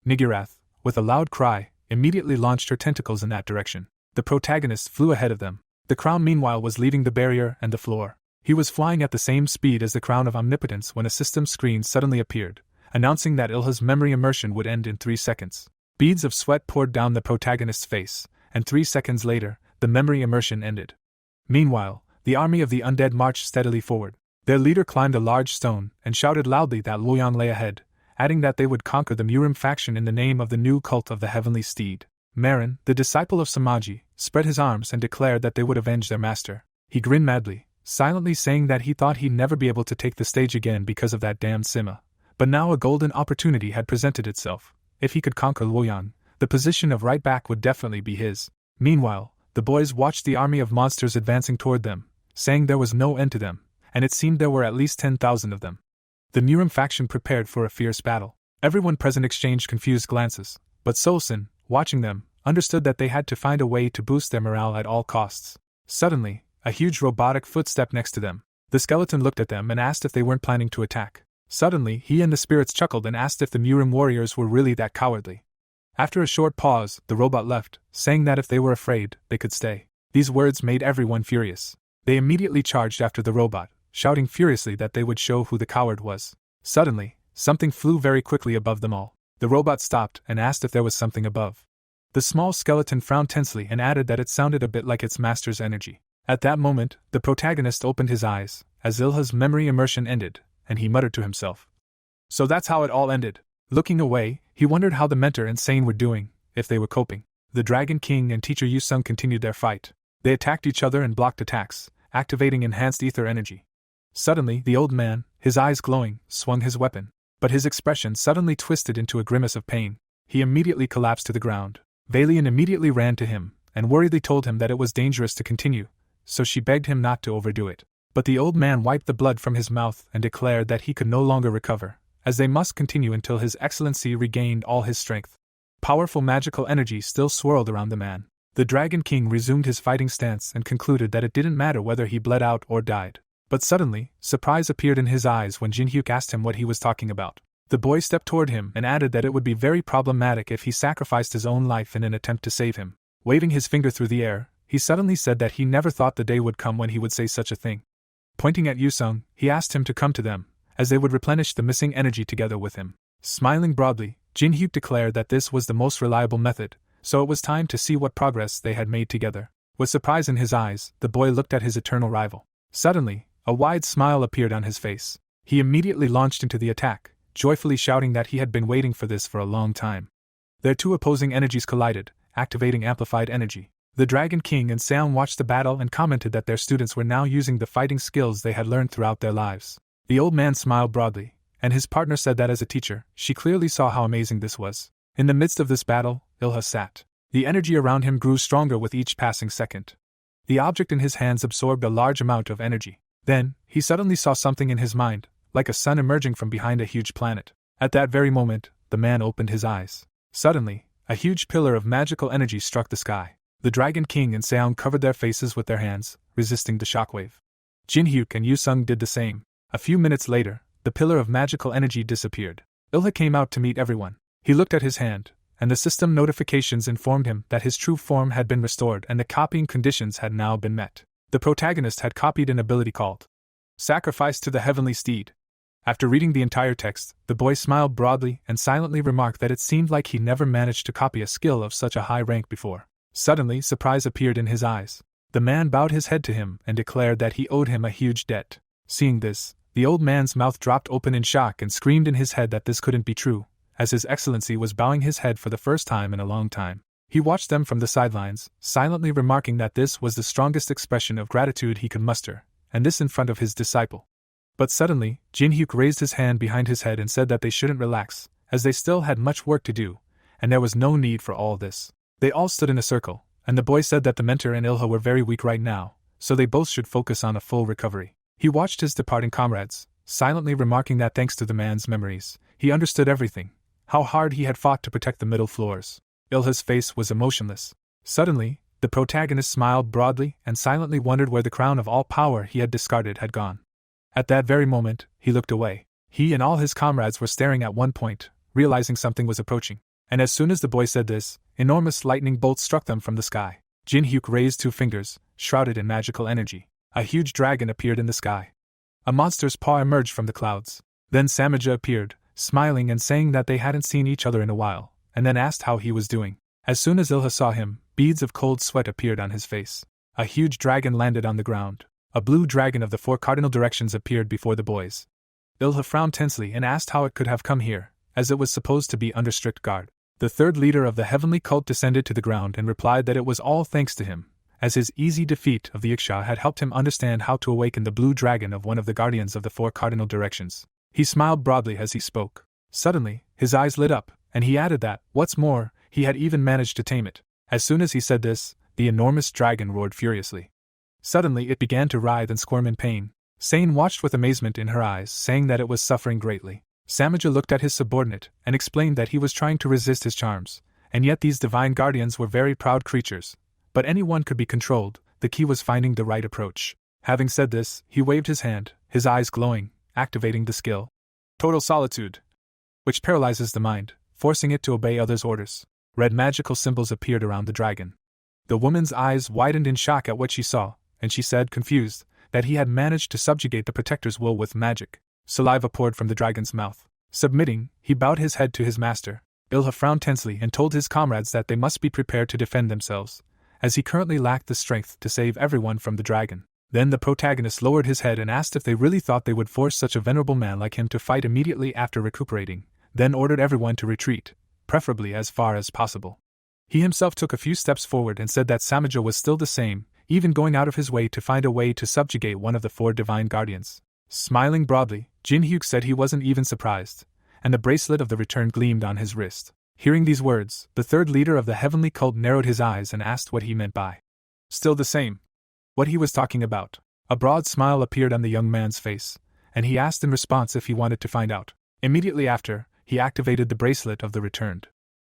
Nigirath, with a loud cry, immediately launched her tentacles in that direction. The protagonist flew ahead of them. The crown meanwhile was leaving the barrier and the floor. He was flying at the same speed as the crown of omnipotence when a system screen suddenly appeared, announcing that Ilha's memory immersion would end in 3 seconds. Beads of sweat poured down the protagonist's face, and 3 seconds later, the memory immersion ended. Meanwhile, the army of the undead marched steadily forward. Their leader climbed a large stone and shouted loudly that Luoyang lay ahead, adding that they would conquer the Murim faction in the name of the new cult of the Heavenly Steed. Marin, the disciple of Samaji, spread his arms and declared that they would avenge their master. He grinned madly, silently saying that he thought he'd never be able to take the stage again because of that damned Sima. But now a golden opportunity had presented itself. If he could conquer Luoyang, the position of right back would definitely be his. Meanwhile, the boys watched the army of monsters advancing toward them, saying there was no end to them, and it seemed there were at least 10,000 of them. The Murim faction prepared for a fierce battle. Everyone present exchanged confused glances, but Solson, watching them, understood that they had to find a way to boost their morale at all costs. Suddenly, a huge robotic foot stepped next to them. The skeleton looked at them and asked if they weren't planning to attack. Suddenly, he and the spirits chuckled and asked if the Murim warriors were really that cowardly. After a short pause, the robot left, saying that if they were afraid, they could stay. These words made everyone furious. They immediately charged after the robot, shouting furiously that they would show who the coward was. Suddenly, something flew very quickly above them all. The robot stopped and asked if there was something above. The small skeleton frowned tensely and added that it sounded a bit like its master's energy. At that moment, the protagonist opened his eyes, as Ilha's memory immersion ended, and he muttered to himself. So that's how it all ended. Looking away, he wondered how the mentor and Sane were doing, if they were coping. The Dragon King and Teacher Yusung continued their fight. They attacked each other and blocked attacks, activating enhanced ether energy. Suddenly, the old man, his eyes glowing, swung his weapon. But his expression suddenly twisted into a grimace of pain. He immediately collapsed to the ground. Valian immediately ran to him, and worriedly told him that it was dangerous to continue, so she begged him not to overdo it. But the old man wiped the blood from his mouth and declared that he could no longer recover, as they must continue until His Excellency regained all his strength. Powerful magical energy still swirled around the man. The Dragon King resumed his fighting stance and concluded that it didn't matter whether he bled out or died. But suddenly, surprise appeared in his eyes when Jin Hyuk asked him what he was talking about. The boy stepped toward him and added that it would be very problematic if he sacrificed his own life in an attempt to save him. Waving his finger through the air, he suddenly said that he never thought the day would come when he would say such a thing. Pointing at Yusung, he asked him to come to them, as they would replenish the missing energy together with him. Smiling broadly, Jin Hyuk declared that this was the most reliable method, so it was time to see what progress they had made together. With surprise in his eyes, the boy looked at his eternal rival. Suddenly, a wide smile appeared on his face. He immediately launched into the attack, joyfully shouting that he had been waiting for this for a long time. Their two opposing energies collided, activating amplified energy. The Dragon King and Seon watched the battle and commented that their students were now using the fighting skills they had learned throughout their lives. The old man smiled broadly, and his partner said that as a teacher, she clearly saw how amazing this was. In the midst of this battle, Ilha sat. The energy around him grew stronger with each passing second. The object in his hands absorbed a large amount of energy. Then, he suddenly saw something in his mind, like a sun emerging from behind a huge planet. At that very moment, the man opened his eyes. Suddenly, a huge pillar of magical energy struck the sky. The Dragon King and Seon covered their faces with their hands, resisting the shockwave. Jin Hyuk and Yusung did the same. A few minutes later, the pillar of magical energy disappeared. Ilha came out to meet everyone. He looked at his hand, and the system notifications informed him that his true form had been restored and the copying conditions had now been met. The protagonist had copied an ability called Sacrifice to the Heavenly Steed. After reading the entire text, the boy smiled broadly and silently remarked that it seemed like he never managed to copy a skill of such a high rank before. Suddenly, surprise appeared in his eyes. The man bowed his head to him and declared that he owed him a huge debt. Seeing this, the old man's mouth dropped open in shock and screamed in his head that this couldn't be true, as His Excellency was bowing his head for the first time in a long time. He watched them from the sidelines, silently remarking that this was the strongest expression of gratitude he could muster, and this in front of his disciple. But suddenly, Jin Hyuk raised his hand behind his head and said that they shouldn't relax, as they still had much work to do, and there was no need for all this. They all stood in a circle, and the boy said that the mentor and Ilha were very weak right now, so they both should focus on a full recovery. He watched his departing comrades, silently remarking that thanks to the man's memories, he understood everything, how hard he had fought to protect the middle floors. Ilha's face was emotionless. Suddenly, the protagonist smiled broadly and silently wondered where the crown of all power he had discarded had gone. At that very moment, he looked away. He and all his comrades were staring at one point, realizing something was approaching. And as soon as the boy said this, enormous lightning bolts struck them from the sky. Jin Hyuk raised 2 fingers, shrouded in magical energy. A huge dragon appeared in the sky. A monster's paw emerged from the clouds. Then Samaja appeared, smiling and saying that they hadn't seen each other in a while, and then asked how he was doing. As soon as Ilha saw him, beads of cold sweat appeared on his face. A huge dragon landed on the ground. A blue dragon of the 4 cardinal directions appeared before the boys. Ilha frowned tensely and asked how it could have come here, as it was supposed to be under strict guard. The 3rd leader of the heavenly cult descended to the ground and replied that it was all thanks to him, as his easy defeat of the Iksha had helped him understand how to awaken the blue dragon of one of the guardians of the 4 cardinal directions. He smiled broadly as he spoke. Suddenly, his eyes lit up, and he added that, what's more, he had even managed to tame it. As soon as he said this, the enormous dragon roared furiously. Suddenly it began to writhe and squirm in pain. Sane watched with amazement in her eyes, saying that it was suffering greatly. Samaja looked at his subordinate and explained that he was trying to resist his charms, and yet these divine guardians were very proud creatures. But anyone could be controlled, the key was finding the right approach. Having said this, he waved his hand, his eyes glowing, activating the skill Total Solitude, which paralyzes the mind, forcing it to obey others' orders. Red magical symbols appeared around the dragon. The woman's eyes widened in shock at what she saw, and she said, confused, that he had managed to subjugate the protector's will with magic. Saliva poured from the dragon's mouth. Submitting, he bowed his head to his master. Ilha frowned tensely and told his comrades that they must be prepared to defend themselves, as he currently lacked the strength to save everyone from the dragon. Then the protagonist lowered his head and asked if they really thought they would force such a venerable man like him to fight immediately after recuperating, then ordered everyone to retreat, preferably as far as possible. He himself took a few steps forward and said that Samaja was still the same, even going out of his way to find a way to subjugate one of the 4 divine guardians. Smiling broadly, Jin Hyuk said he wasn't even surprised, and the bracelet of the return gleamed on his wrist. Hearing these words, the 3rd leader of the heavenly cult narrowed his eyes and asked what he meant by still the same. What he was talking about. A broad smile appeared on the young man's face, and he asked in response if he wanted to find out. Immediately after, he activated the bracelet of the returned.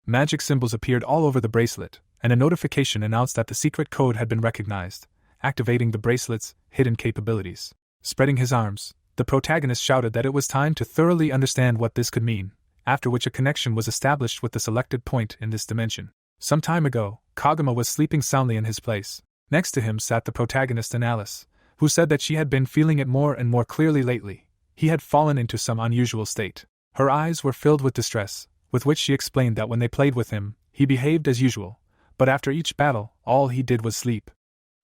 Magic symbols appeared all over the bracelet, and a notification announced that the secret code had been recognized, activating the bracelet's hidden capabilities. Spreading his arms, the protagonist shouted that it was time to thoroughly understand what this could mean, after which a connection was established with the selected point in this dimension. Some time ago, Kagama was sleeping soundly in his place. Next to him sat the protagonist and Alice, who said that she had been feeling it more and more clearly lately. He had fallen into some unusual state. Her eyes were filled with distress, with which she explained that when they played with him, he behaved as usual, but after each battle, all he did was sleep.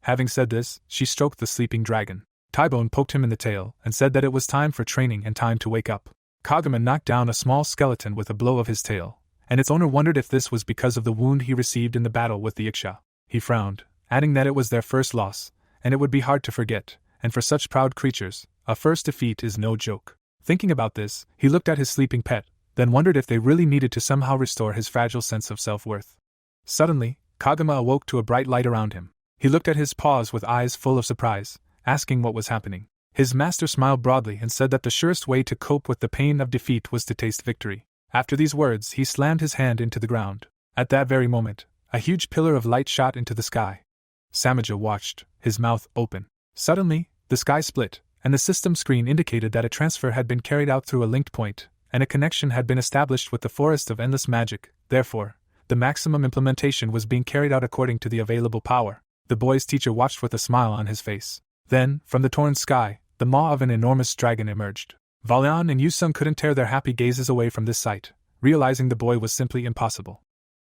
Having said this, she stroked the sleeping dragon. Tybone poked him in the tail and said that it was time for training and time to wake up. Kagama knocked down a small skeleton with a blow of his tail, and its owner wondered if this was because of the wound he received in the battle with the Iksha. He frowned, adding that it was their first loss, and it would be hard to forget, and for such proud creatures, a first defeat is no joke. Thinking about this, he looked at his sleeping pet, then wondered if they really needed to somehow restore his fragile sense of self-worth. Suddenly, Kagama awoke to a bright light around him. He looked at his paws with eyes full of surprise, asking what was happening. His master smiled broadly and said that the surest way to cope with the pain of defeat was to taste victory. After these words, he slammed his hand into the ground. At that very moment, a huge pillar of light shot into the sky. Samaja watched, his mouth open. Suddenly, the sky split, and the system screen indicated that a transfer had been carried out through a linked point, and a connection had been established with the Forest of Endless Magic. Therefore, the maximum implementation was being carried out according to the available power. The boy's teacher watched with a smile on his face. Then, from the torn sky, the maw of an enormous dragon emerged. Valyan and Yusung couldn't tear their happy gazes away from this sight, realizing the boy was simply impossible.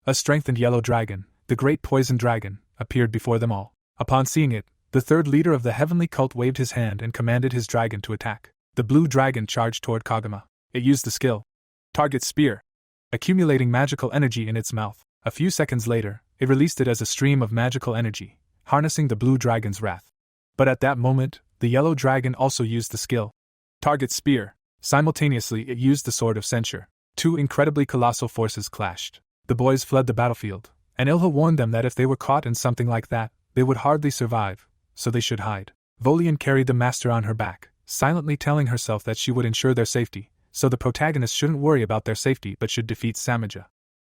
A strengthened yellow dragon, the great poison dragon, appeared before them all. Upon seeing it, the third leader of the heavenly cult waved his hand and commanded his dragon to attack. The blue dragon charged toward Kagama. It used the skill Target Spear, accumulating magical energy in its mouth. A few seconds later, it released it as a stream of magical energy, harnessing the blue dragon's wrath. But at that moment, the yellow dragon also used the skill Target Spear. Simultaneously, it used the Sword of Censure. Two incredibly colossal forces clashed. The boys fled the battlefield, and Ilha warned them that if they were caught in something like that, they would hardly survive, so they should hide. Volian carried the master on her back, silently telling herself that she would ensure their safety, so the protagonist shouldn't worry about their safety but should defeat Samaja.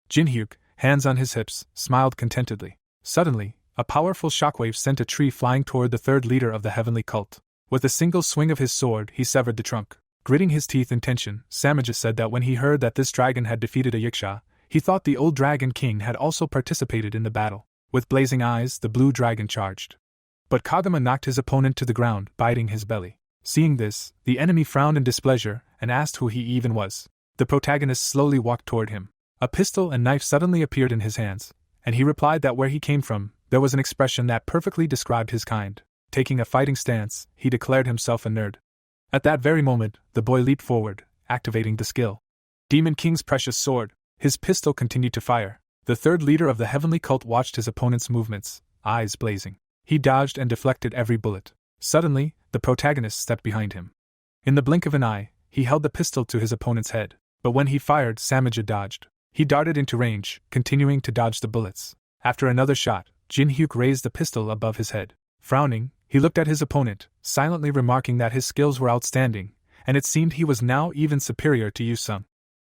Jinhyuk, hands on his hips, smiled contentedly. Suddenly, a powerful shockwave sent a tree flying toward the third leader of the heavenly cult. With a single swing of his sword, he severed the trunk. Gritting his teeth in tension, Samaja said that when he heard that this dragon had defeated a Yiksha, he thought the old dragon king had also participated in the battle. With blazing eyes, the blue dragon charged. But Kagama knocked his opponent to the ground, biting his belly. Seeing this, the enemy frowned in displeasure and asked who he even was. The protagonist slowly walked toward him. A pistol and knife suddenly appeared in his hands, and he replied that where he came from, there was an expression that perfectly described his kind. Taking a fighting stance, he declared himself a nerd. At that very moment, the boy leaped forward, activating the skill. Demon King's precious sword. His pistol continued to fire. The third leader of the heavenly cult watched his opponent's movements, eyes blazing. He dodged and deflected every bullet. Suddenly, the protagonist stepped behind him. In the blink of an eye, he held the pistol to his opponent's head. But when he fired, Samaja dodged. He darted into range, continuing to dodge the bullets. After another shot, Jin-hyuk raised the pistol above his head. Frowning, he looked at his opponent, silently remarking that his skills were outstanding, and it seemed he was now even superior to Yu-sung.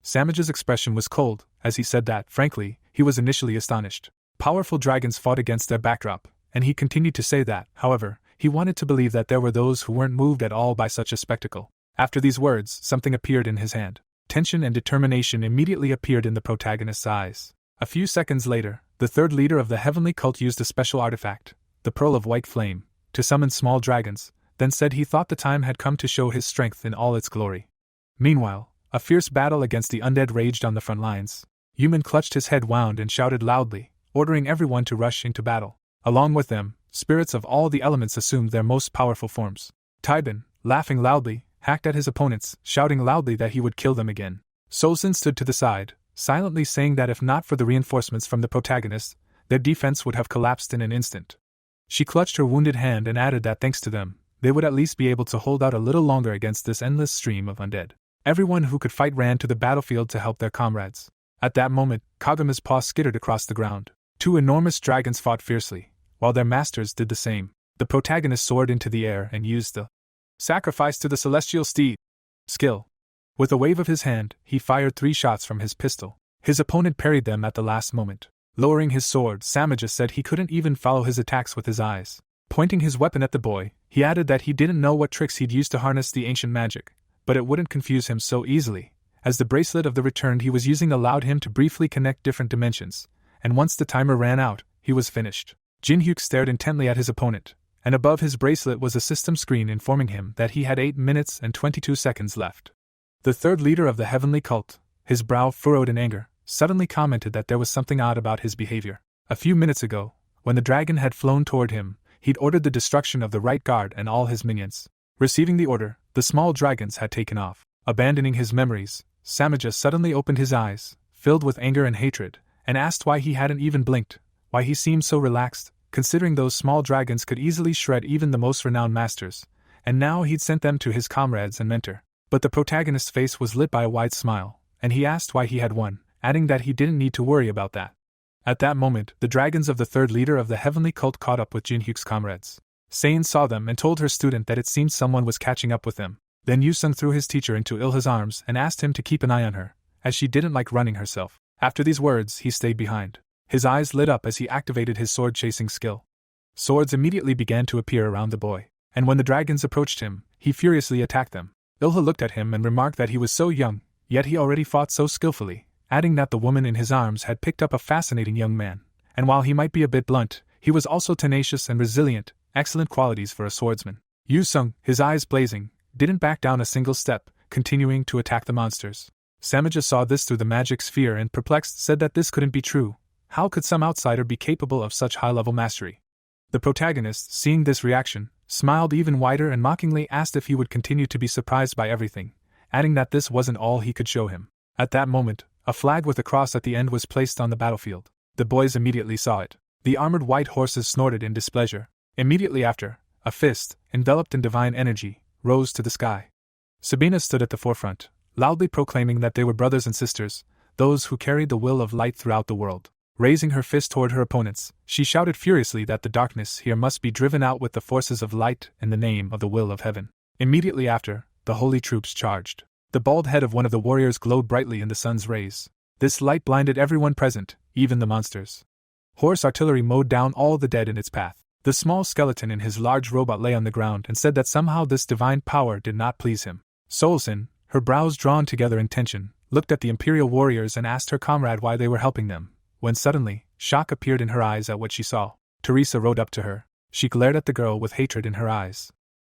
Samaja's expression was cold, as he said that, frankly, he was initially astonished. Powerful dragons fought against their backdrop, and he continued to say that, however, he wanted to believe that there were those who weren't moved at all by such a spectacle. After these words, something appeared in his hand. Tension and determination immediately appeared in the protagonist's eyes. A few seconds later, the third leader of the heavenly cult used a special artifact, the Pearl of White Flame, to summon small dragons, then said he thought the time had come to show his strength in all its glory. Meanwhile, a fierce battle against the undead raged on the front lines. Yuman clutched his head wound and shouted loudly, ordering everyone to rush into battle. Along with them, spirits of all the elements assumed their most powerful forms. Taiban, laughing loudly, hacked at his opponents, shouting loudly that he would kill them again. Solzhen stood to the side, silently saying that if not for the reinforcements from the protagonist, their defense would have collapsed in an instant. She clutched her wounded hand and added that thanks to them, they would at least be able to hold out a little longer against this endless stream of undead. Everyone who could fight ran to the battlefield to help their comrades. At that moment, Kagama's paw skittered across the ground. Two enormous dragons fought fiercely, while their masters did the same. The protagonist soared into the air and used the sacrifice to the celestial steed skill. With a wave of his hand, he fired 3 shots from his pistol. His opponent parried them at the last moment. Lowering his sword, Samaja said he couldn't even follow his attacks with his eyes. Pointing his weapon at the boy, he added that he didn't know what tricks he'd used to harness the ancient magic, but it wouldn't confuse him so easily, as the bracelet of the return he was using allowed him to briefly connect different dimensions, and once the timer ran out, he was finished. Jin-hyuk stared intently at his opponent, and above his bracelet was a system screen informing him that he had 8 minutes and 22 seconds left. The third leader of the heavenly cult, his brow furrowed in anger, suddenly commented that there was something odd about his behavior. A few minutes ago, when the dragon had flown toward him, he'd ordered the destruction of the right guard and all his minions. Receiving the order, the small dragons had taken off. Abandoning his memories, Samaja suddenly opened his eyes, filled with anger and hatred, and asked why he hadn't even blinked, why he seemed so relaxed, considering those small dragons could easily shred even the most renowned masters, and now he'd sent them to his comrades and mentor. But the protagonist's face was lit by a wide smile, and he asked why he had won, adding that he didn't need to worry about that. At that moment, the dragons of the third leader of the heavenly cult caught up with Jin-hyuk's comrades. Sain saw them and told her student that it seemed someone was catching up with them. Then Yu-sung threw his teacher into Ilha's arms and asked him to keep an eye on her, as she didn't like running herself. After these words, he stayed behind. His eyes lit up as he activated his sword-chasing skill. Swords immediately began to appear around the boy, and when the dragons approached him, he furiously attacked them. Ilha looked at him and remarked that he was so young, yet he already fought so skillfully, adding that the woman in his arms had picked up a fascinating young man, and while he might be a bit blunt, he was also tenacious and resilient, excellent qualities for a swordsman. Yu-sung, his eyes blazing, didn't back down a single step, continuing to attack the monsters. Samaja saw this through the magic sphere and perplexed said that this couldn't be true. How could some outsider be capable of such high-level mastery? The protagonist, seeing this reaction, smiled even wider and mockingly asked if he would continue to be surprised by everything, adding that this wasn't all he could show him. At that moment, a flag with a cross at the end was placed on the battlefield. The boys immediately saw it. The armored white horses snorted in displeasure. Immediately after, a fist, enveloped in divine energy, rose to the sky. Sabina stood at the forefront, loudly proclaiming that they were brothers and sisters, those who carried the will of light throughout the world. Raising her fist toward her opponents, she shouted furiously that the darkness here must be driven out with the forces of light in the name of the will of heaven. Immediately after, the holy troops charged. The bald head of one of the warriors glowed brightly in the sun's rays. This light blinded everyone present, even the monsters. Horse artillery mowed down all the dead in its path. The small skeleton in his large robot lay on the ground and said that somehow this divine power did not please him. Solson, her brows drawn together in tension, looked at the Imperial warriors and asked her comrade why they were helping them, when suddenly, shock appeared in her eyes at what she saw. Teresa rode up to her. She glared at the girl with hatred in her eyes.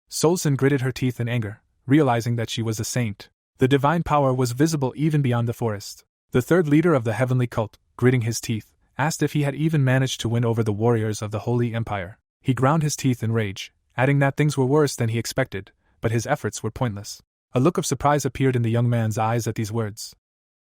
Solson gritted her teeth in anger, realizing that she was a saint. The divine power was visible even beyond the forest. The third leader of the heavenly cult, gritting his teeth, asked if he had even managed to win over the warriors of the Holy Empire. He ground his teeth in rage, adding that things were worse than he expected, but his efforts were pointless. A look of surprise appeared in the young man's eyes at these words.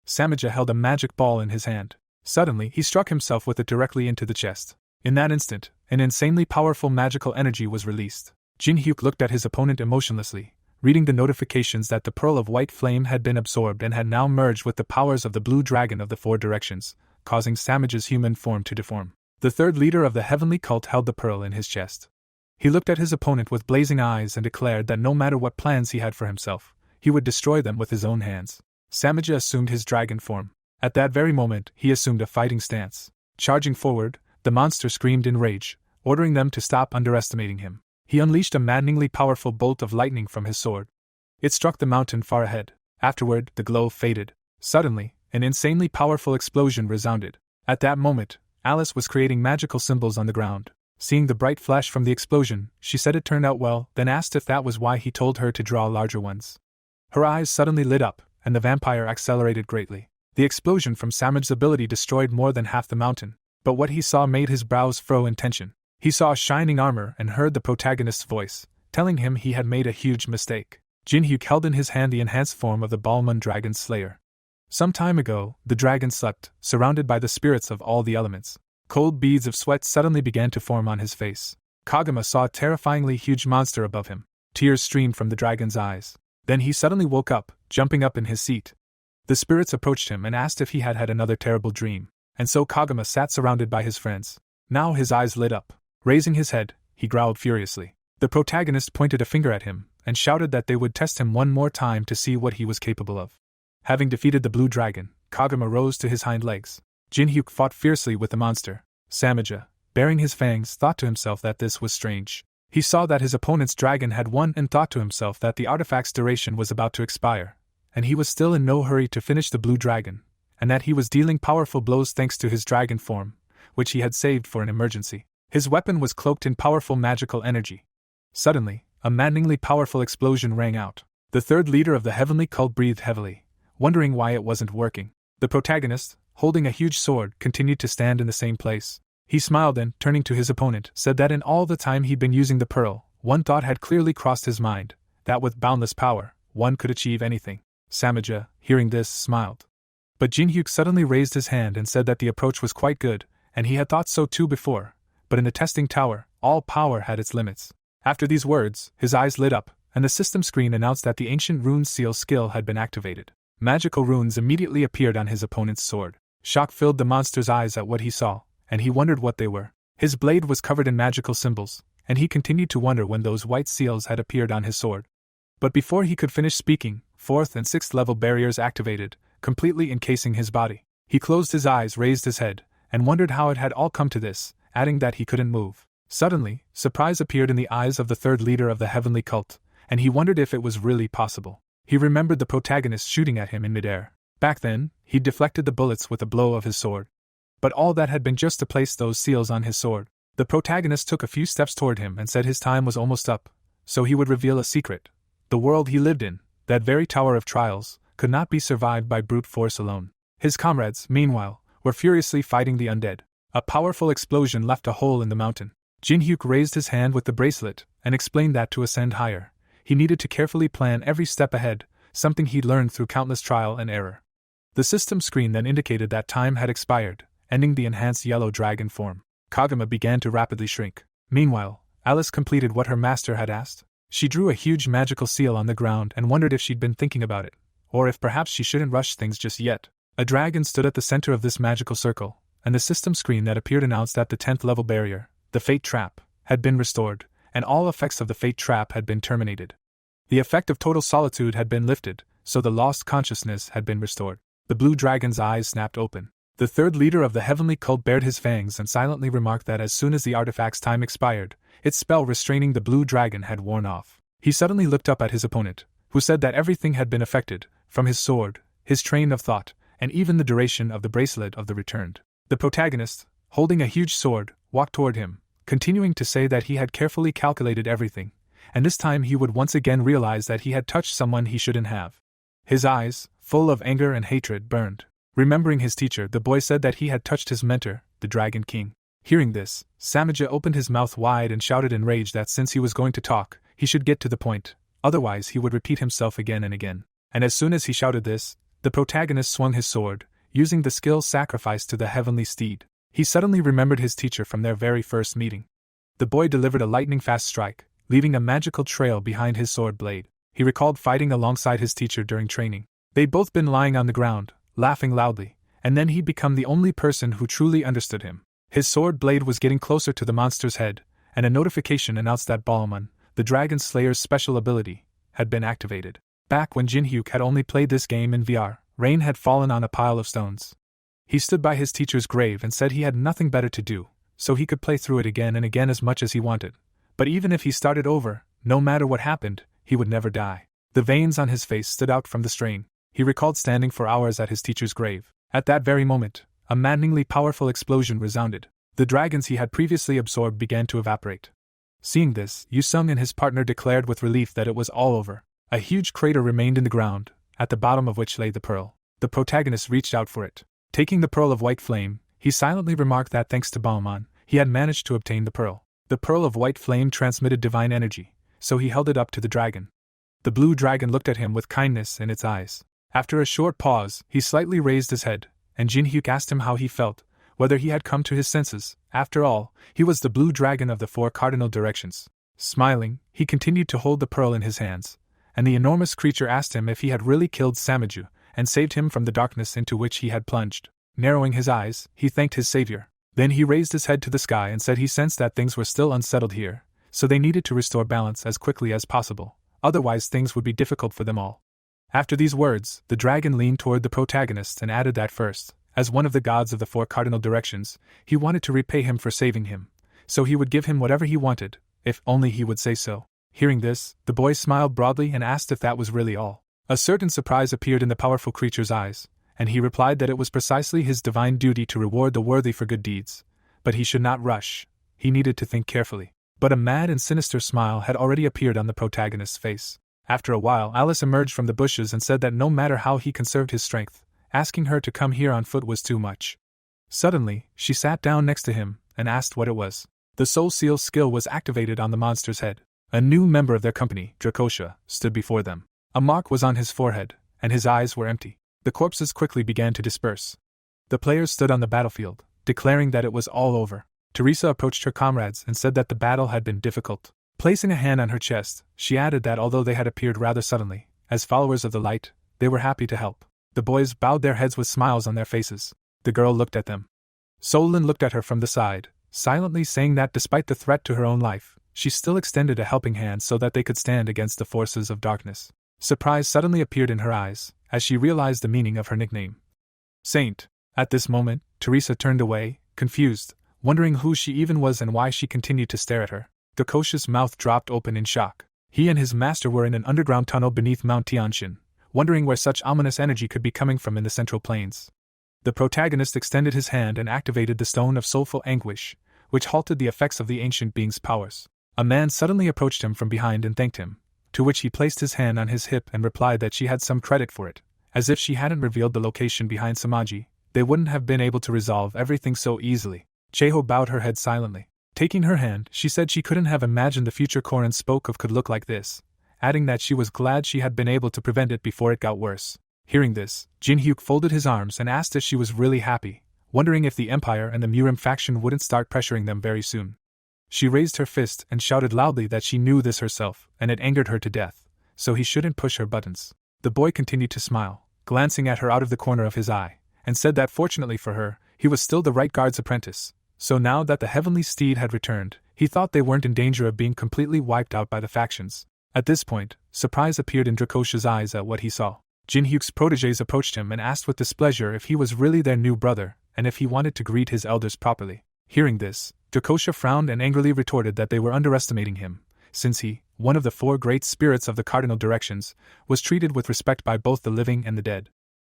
Samaja held a magic ball in his hand. Suddenly, he struck himself with it directly into the chest. In that instant, an insanely powerful magical energy was released. Jin-hyuk looked at his opponent emotionlessly, reading the notifications that the pearl of white flame had been absorbed and had now merged with the powers of the blue dragon of the four directions, causing Samaja's human form to deform. The third leader of the heavenly cult held the pearl in his chest. He looked at his opponent with blazing eyes and declared that no matter what plans he had for himself, he would destroy them with his own hands. Samaja assumed his dragon form. At that very moment, he assumed a fighting stance. Charging forward, the monster screamed in rage, ordering them to stop underestimating him. He unleashed a maddeningly powerful bolt of lightning from his sword. It struck the mountain far ahead. Afterward, the glow faded. Suddenly, an insanely powerful explosion resounded. At that moment, Alice was creating magical symbols on the ground. Seeing the bright flash from the explosion, she said it turned out well, then asked if that was why he told her to draw larger ones. Her eyes suddenly lit up, and the vampire accelerated greatly. The explosion from Samaja's ability destroyed more than half the mountain, but what he saw made his brows furrow in tension. He saw shining armor and heard the protagonist's voice, telling him he had made a huge mistake. Jin-hyuk held in his hand the enhanced form of the Balmun Dragon Slayer. Some time ago, the dragon slept, surrounded by the spirits of all the elements. Cold beads of sweat suddenly began to form on his face. Kagama saw a terrifyingly huge monster above him. Tears streamed from the dragon's eyes. Then he suddenly woke up, jumping up in his seat. The spirits approached him and asked if he had had another terrible dream, and so Kagama sat surrounded by his friends. Now his eyes lit up. Raising his head, he growled furiously. The protagonist pointed a finger at him, and shouted that they would test him one more time to see what he was capable of. Having defeated the blue dragon, Kagama rose to his hind legs. Jin-hyuk fought fiercely with the monster. Samaja, baring his fangs, thought to himself that this was strange. He saw that his opponent's dragon had won and thought to himself that the artifact's duration was about to expire, and he was still in no hurry to finish the blue dragon, and that he was dealing powerful blows thanks to his dragon form, which he had saved for an emergency. His weapon was cloaked in powerful magical energy. Suddenly, a maddeningly powerful explosion rang out. The third leader of the heavenly cult breathed heavily, wondering why it wasn't working. The protagonist, holding a huge sword, continued to stand in the same place. He smiled and, turning to his opponent, said that in all the time he'd been using the pearl, one thought had clearly crossed his mind, that with boundless power, one could achieve anything. Samaja, hearing this, smiled. But Jin-hyuk suddenly raised his hand and said that the approach was quite good, and he had thought so too before, but in the testing tower, all power had its limits. After these words, his eyes lit up, and the system screen announced that the ancient rune seal skill had been activated. Magical runes immediately appeared on his opponent's sword. Shock filled the monster's eyes at what he saw, and he wondered what they were. His blade was covered in magical symbols, and he continued to wonder when those white seals had appeared on his sword. But before he could finish speaking, 4th and 6th level barriers activated, completely encasing his body. He closed his eyes, raised his head, and wondered how it had all come to this, adding that he couldn't move. Suddenly, surprise appeared in the eyes of the third leader of the heavenly cult, and he wondered if it was really possible. He remembered the protagonist shooting at him in midair. Back then, he'd deflected the bullets with a blow of his sword. But all that had been just to place those seals on his sword. The protagonist took a few steps toward him and said his time was almost up, so he would reveal a secret. The world he lived in, that very tower of trials, could not be survived by brute force alone. His comrades, meanwhile, were furiously fighting the undead. A powerful explosion left a hole in the mountain. Jin-hyuk raised his hand with the bracelet and explained that to ascend higher, he needed to carefully plan every step ahead, something he'd learned through countless trial and error. The system screen then indicated that time had expired, ending the enhanced yellow dragon form. Kagama began to rapidly shrink. Meanwhile, Alice completed what her master had asked. She drew a huge magical seal on the ground and wondered if she'd been thinking about it, or if perhaps she shouldn't rush things just yet. A dragon stood at the center of this magical circle, and the system screen that appeared announced that the 10th level barrier, the Fate Trap, had been restored, and all effects of the Fate Trap had been terminated. The effect of total solitude had been lifted, so the lost consciousness had been restored. The blue dragon's eyes snapped open. The third leader of the heavenly cult bared his fangs and silently remarked that as soon as the artifact's time expired, its spell restraining the blue dragon had worn off. He suddenly looked up at his opponent, who said that everything had been affected, from his sword, his train of thought, and even the duration of the bracelet of the returned. The protagonist, holding a huge sword, walked toward him, continuing to say that he had carefully calculated everything, and this time he would once again realize that he had touched someone he shouldn't have. His eyes, full of anger and hatred, burned. Remembering his teacher, the boy said that he had touched his mentor, the Dragon King. Hearing this, Samaja opened his mouth wide and shouted in rage that since he was going to talk, he should get to the point, otherwise he would repeat himself again and again. And as soon as he shouted this, the protagonist swung his sword, using the skill sacrificed to the heavenly steed. He suddenly remembered his teacher from their very first meeting. The boy delivered a lightning-fast strike, leaving a magical trail behind his sword blade. He recalled fighting alongside his teacher during training. They'd both been lying on the ground, laughing loudly, and then he'd become the only person who truly understood him. His sword blade was getting closer to the monster's head, and a notification announced that Balmon, the Dragon Slayer's special ability, had been activated. Back when Jinhyuk had only played this game in VR, rain had fallen on a pile of stones. He stood by his teacher's grave and said he had nothing better to do, so he could play through it again and again as much as he wanted. But even if he started over, no matter what happened, he would never die. The veins on his face stood out from the strain. He recalled standing for hours at his teacher's grave. At that very moment, a maddeningly powerful explosion resounded. The dragons he had previously absorbed began to evaporate. Seeing this, Yusung and his partner declared with relief that it was all over. A huge crater remained in the ground, at the bottom of which lay the pearl. The protagonist reached out for it. Taking the pearl of white flame, he silently remarked that thanks to Balmon, he had managed to obtain the pearl. The pearl of white flame transmitted divine energy, so he held it up to the dragon. The blue dragon looked at him with kindness in its eyes. After a short pause, he slightly raised his head, and Jinhyuk asked him how he felt, whether he had come to his senses. After all, he was the blue dragon of the 4 cardinal directions. Smiling, he continued to hold the pearl in his hands, and the enormous creature asked him if he had really killed Samaju, and saved him from the darkness into which he had plunged. Narrowing his eyes, he thanked his savior. Then he raised his head to the sky and said he sensed that things were still unsettled here, so they needed to restore balance as quickly as possible, otherwise things would be difficult for them all. After these words, the dragon leaned toward the protagonist and added that first, as one of the gods of the 4 cardinal directions, he wanted to repay him for saving him, so he would give him whatever he wanted, if only he would say so. Hearing this, the boy smiled broadly and asked if that was really all. A certain surprise appeared in the powerful creature's eyes, and he replied that it was precisely his divine duty to reward the worthy for good deeds, but he should not rush. He needed to think carefully. But a mad and sinister smile had already appeared on the protagonist's face. After a while, Alice emerged from the bushes and said that no matter how he conserved his strength, asking her to come here on foot was too much. Suddenly, she sat down next to him and asked what it was. The Soul Seal skill was activated on the monster's head. A new member of their company, Dracosha, stood before them. A mark was on his forehead, and his eyes were empty. The corpses quickly began to disperse. The players stood on the battlefield, declaring that it was all over. Teresa approached her comrades and said that the battle had been difficult. Placing a hand on her chest, she added that although they had appeared rather suddenly, as followers of the light, they were happy to help. The boys bowed their heads with smiles on their faces. The girl looked at them. Solon looked at her from the side, silently saying that despite the threat to her own life, she still extended a helping hand so that they could stand against the forces of darkness. Surprise suddenly appeared in her eyes, as she realized the meaning of her nickname. Saint. At this moment, Teresa turned away, confused, wondering who she even was and why she continued to stare at her. Dracosha's mouth dropped open in shock. He and his master were in an underground tunnel beneath Mount Tianshan, wondering where such ominous energy could be coming from in the Central Plains. The protagonist extended his hand and activated the Stone of Soulful Anguish, which halted the effects of the ancient being's powers. A man suddenly approached him from behind and thanked him, to which he placed his hand on his hip and replied that she had some credit for it. As if she hadn't revealed the location behind Samaji, they wouldn't have been able to resolve everything so easily. Cheho bowed her head silently. Taking her hand, she said she couldn't have imagined the future Korin spoke of could look like this, adding that she was glad she had been able to prevent it before it got worse. Hearing this, Jinhyuk folded his arms and asked if she was really happy, wondering if the Empire and the Murim faction wouldn't start pressuring them very soon. She raised her fist and shouted loudly that she knew this herself, and it angered her to death, so he shouldn't push her buttons. The boy continued to smile, glancing at her out of the corner of his eye, and said that fortunately for her, he was still the right guard's apprentice. So now that the heavenly steed had returned, he thought they weren't in danger of being completely wiped out by the factions. At this point, surprise appeared in Dracosha's eyes at what he saw. Jinhyuk's protégés approached him and asked with displeasure if he was really their new brother, and if he wanted to greet his elders properly. Hearing this, Drakosha frowned and angrily retorted that they were underestimating him, since he, one of the 4 great spirits of the cardinal directions, was treated with respect by both the living and the dead.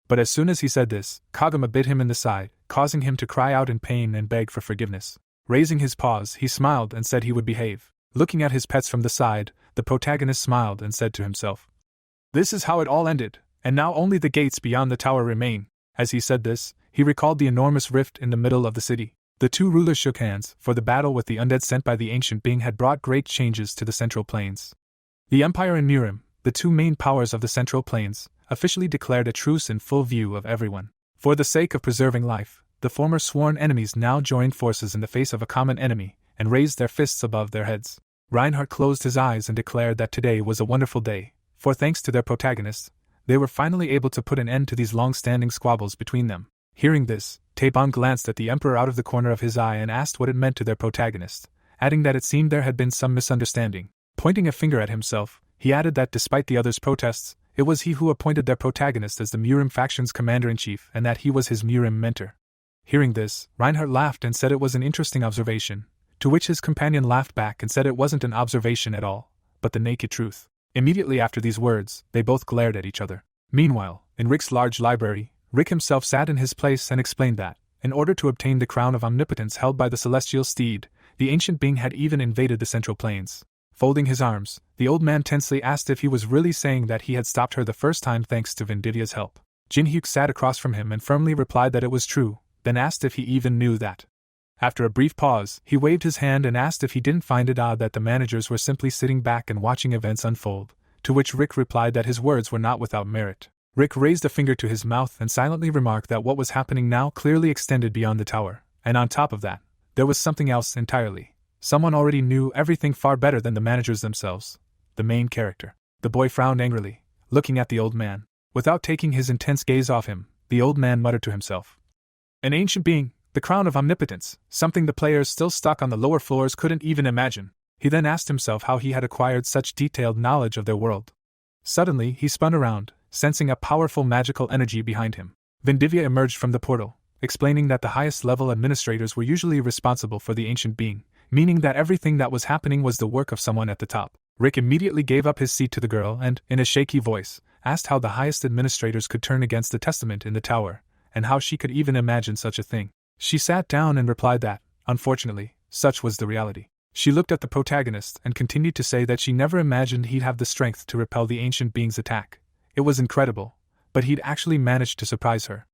But as soon as he said this, Kagama bit him in the side, causing him to cry out in pain and beg for forgiveness. Raising his paws, he smiled and said he would behave. Looking at his pets from the side, the protagonist smiled and said to himself, "This is how it all ended, and now only the gates beyond the tower remain." As he said this, he recalled the enormous rift in the middle of the city. The 2 rulers shook hands, for the battle with the undead sent by the ancient being had brought great changes to the Central Plains. The Empire and Murim, the 2 main powers of the Central Plains, officially declared a truce in full view of everyone. For the sake of preserving life, the former sworn enemies now joined forces in the face of a common enemy, and raised their fists above their heads. Reinhardt closed his eyes and declared that today was a wonderful day, for thanks to their protagonist, they were finally able to put an end to these long-standing squabbles between them. Hearing this, Taebon glanced at the Emperor out of the corner of his eye and asked what it meant to their protagonist, adding that it seemed there had been some misunderstanding. Pointing a finger at himself, he added that despite the others' protests, it was he who appointed their protagonist as the Murim faction's commander-in-chief and that he was his Murim mentor. Hearing this, Reinhardt laughed and said it was an interesting observation, to which his companion laughed back and said it wasn't an observation at all, but the naked truth. Immediately after these words, they both glared at each other. Meanwhile, in Rick's large library, Rick himself sat in his place and explained that, in order to obtain the crown of omnipotence held by the celestial steed, the ancient being had even invaded the Central Plains. Folding his arms, the old man tensely asked if he was really saying that he had stopped her the first time thanks to Vendivia's help. Jinhyuk sat across from him and firmly replied that it was true, then asked if he even knew that. After a brief pause, he waved his hand and asked if he didn't find it odd that the managers were simply sitting back and watching events unfold, to which Rick replied that his words were not without merit. Rick raised a finger to his mouth and silently remarked that what was happening now clearly extended beyond the tower, and on top of that, there was something else entirely. Someone already knew everything far better than the managers themselves, the main character. The boy frowned angrily, looking at the old man. Without taking his intense gaze off him, the old man muttered to himself, "An ancient being, the crown of omnipotence, something the players still stuck on the lower floors couldn't even imagine." He then asked himself how he had acquired such detailed knowledge of their world. Suddenly, he spun around, sensing a powerful magical energy behind him. Vendivia emerged from the portal, explaining that the highest-level administrators were usually responsible for the ancient being, meaning that everything that was happening was the work of someone at the top. Rick immediately gave up his seat to the girl and, in a shaky voice, asked how the highest administrators could turn against the testament in the tower, and how she could even imagine such a thing. She sat down and replied that, unfortunately, such was the reality. She looked at the protagonist and continued to say that she never imagined he'd have the strength to repel the ancient being's attack. It was incredible, but he'd actually managed to surprise her.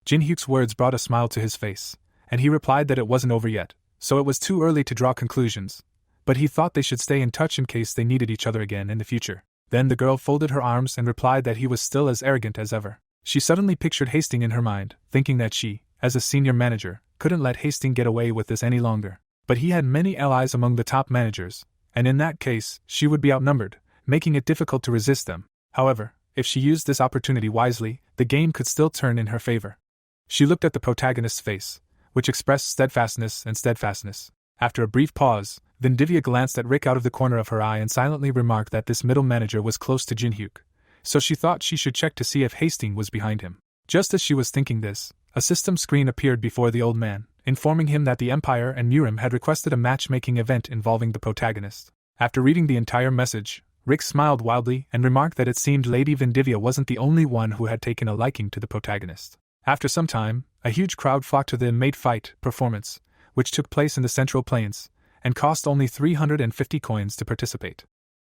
Jinhyuk's words brought a smile to his face, and he replied that it wasn't over yet, so it was too early to draw conclusions, but he thought they should stay in touch in case they needed each other again in the future. Then the girl folded her arms and replied that he was still as arrogant as ever. She suddenly pictured Hastings in her mind, thinking that she, as a senior manager, couldn't let Hastings get away with this any longer. But he had many allies among the top managers, and in that case, she would be outnumbered, making it difficult to resist them. However, if she used this opportunity wisely, the game could still turn in her favor. She looked at the protagonist's face, which expressed steadfastness. After a brief pause, Vendivia glanced at Rick out of the corner of her eye and silently remarked that this middle manager was close to Jinhyuk, so she thought she should check to see if Hastings was behind him. Just as she was thinking this, a system screen appeared before the old man, informing him that the Empire and Murim had requested a matchmaking event involving the protagonist. After reading the entire message, Rick smiled wildly and remarked that it seemed Lady Vendivia wasn't the only one who had taken a liking to the protagonist. After some time, a huge crowd flocked to the Made Fight performance, which took place in the Central Plains, and cost only 350 coins to participate.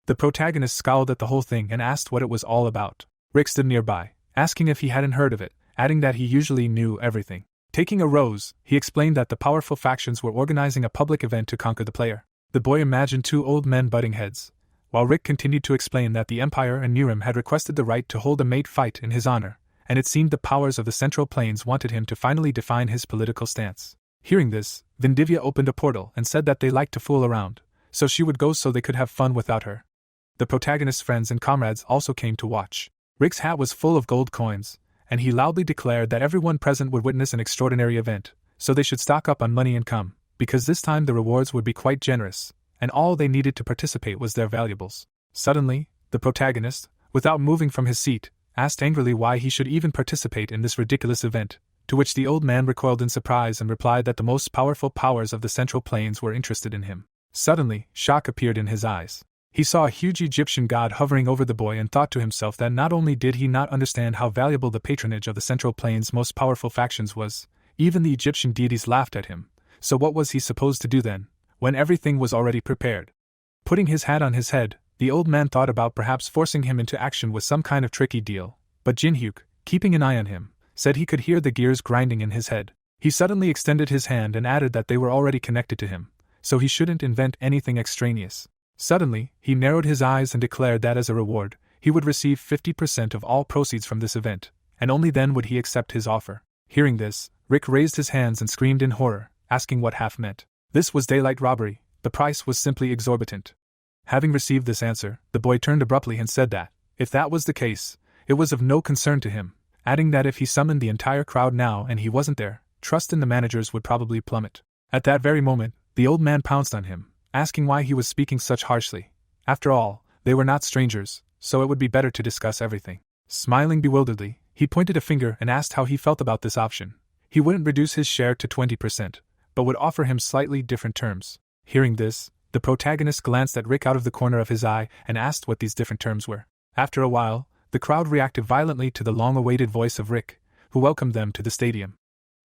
The protagonist scowled at the whole thing and asked what it was all about. Rick stood nearby, asking if he hadn't heard of it, adding that he usually knew everything. Taking a rose, he explained that the powerful factions were organizing a public event to conquer the player. The boy imagined two old men butting heads, while Rick continued to explain that the Empire and Murim had requested the right to hold a mate fight in his honor, and it seemed the powers of the Central Plains wanted him to finally define his political stance. Hearing this, Vendivia opened a portal and said that they liked to fool around, so she would go so they could have fun without her. The protagonist's friends and comrades also came to watch. Rick's hat was full of gold coins, and he loudly declared that everyone present would witness an extraordinary event, so they should stock up on money and come, because this time the rewards would be quite generous, and all they needed to participate was their valuables. Suddenly, the protagonist, without moving from his seat, asked angrily why he should even participate in this ridiculous event, To which the old man recoiled in surprise and replied that the most powerful powers of the Central Plains were interested in him. Suddenly, shock appeared in his eyes. He saw a huge Egyptian god hovering over the boy and thought to himself that not only did he not understand how valuable the patronage of the Central Plains' most powerful factions was, even the Egyptian deities laughed at him. So what was he supposed to do then, when everything was already prepared? Putting his hat on his head, the old man thought about perhaps forcing him into action with some kind of tricky deal, but Jinhyuk, keeping an eye on him, said he could hear the gears grinding in his head. He suddenly extended his hand and added that they were already connected to him, so he shouldn't invent anything extraneous. Suddenly, he narrowed his eyes and declared that as a reward, he would receive 50% of all proceeds from this event, and only then would he accept his offer. Hearing this, Rick raised his hands and screamed in horror, asking what half meant. This was daylight robbery, the price was simply exorbitant. Having received this answer, the boy turned abruptly and said that, if that was the case, it was of no concern to him, adding that if he summoned the entire crowd now and he wasn't there, trust in the managers would probably plummet. At that very moment, the old man pounced on him, asking why he was speaking such harshly. After all, they were not strangers, so it would be better to discuss everything. Smiling bewilderedly, he pointed a finger and asked how he felt about this option. He wouldn't reduce his share to 20%, but would offer him slightly different terms. Hearing this, the protagonist glanced at Rick out of the corner of his eye and asked what these different terms were. After a while, the crowd reacted violently to the long-awaited voice of Rick, who welcomed them to the stadium.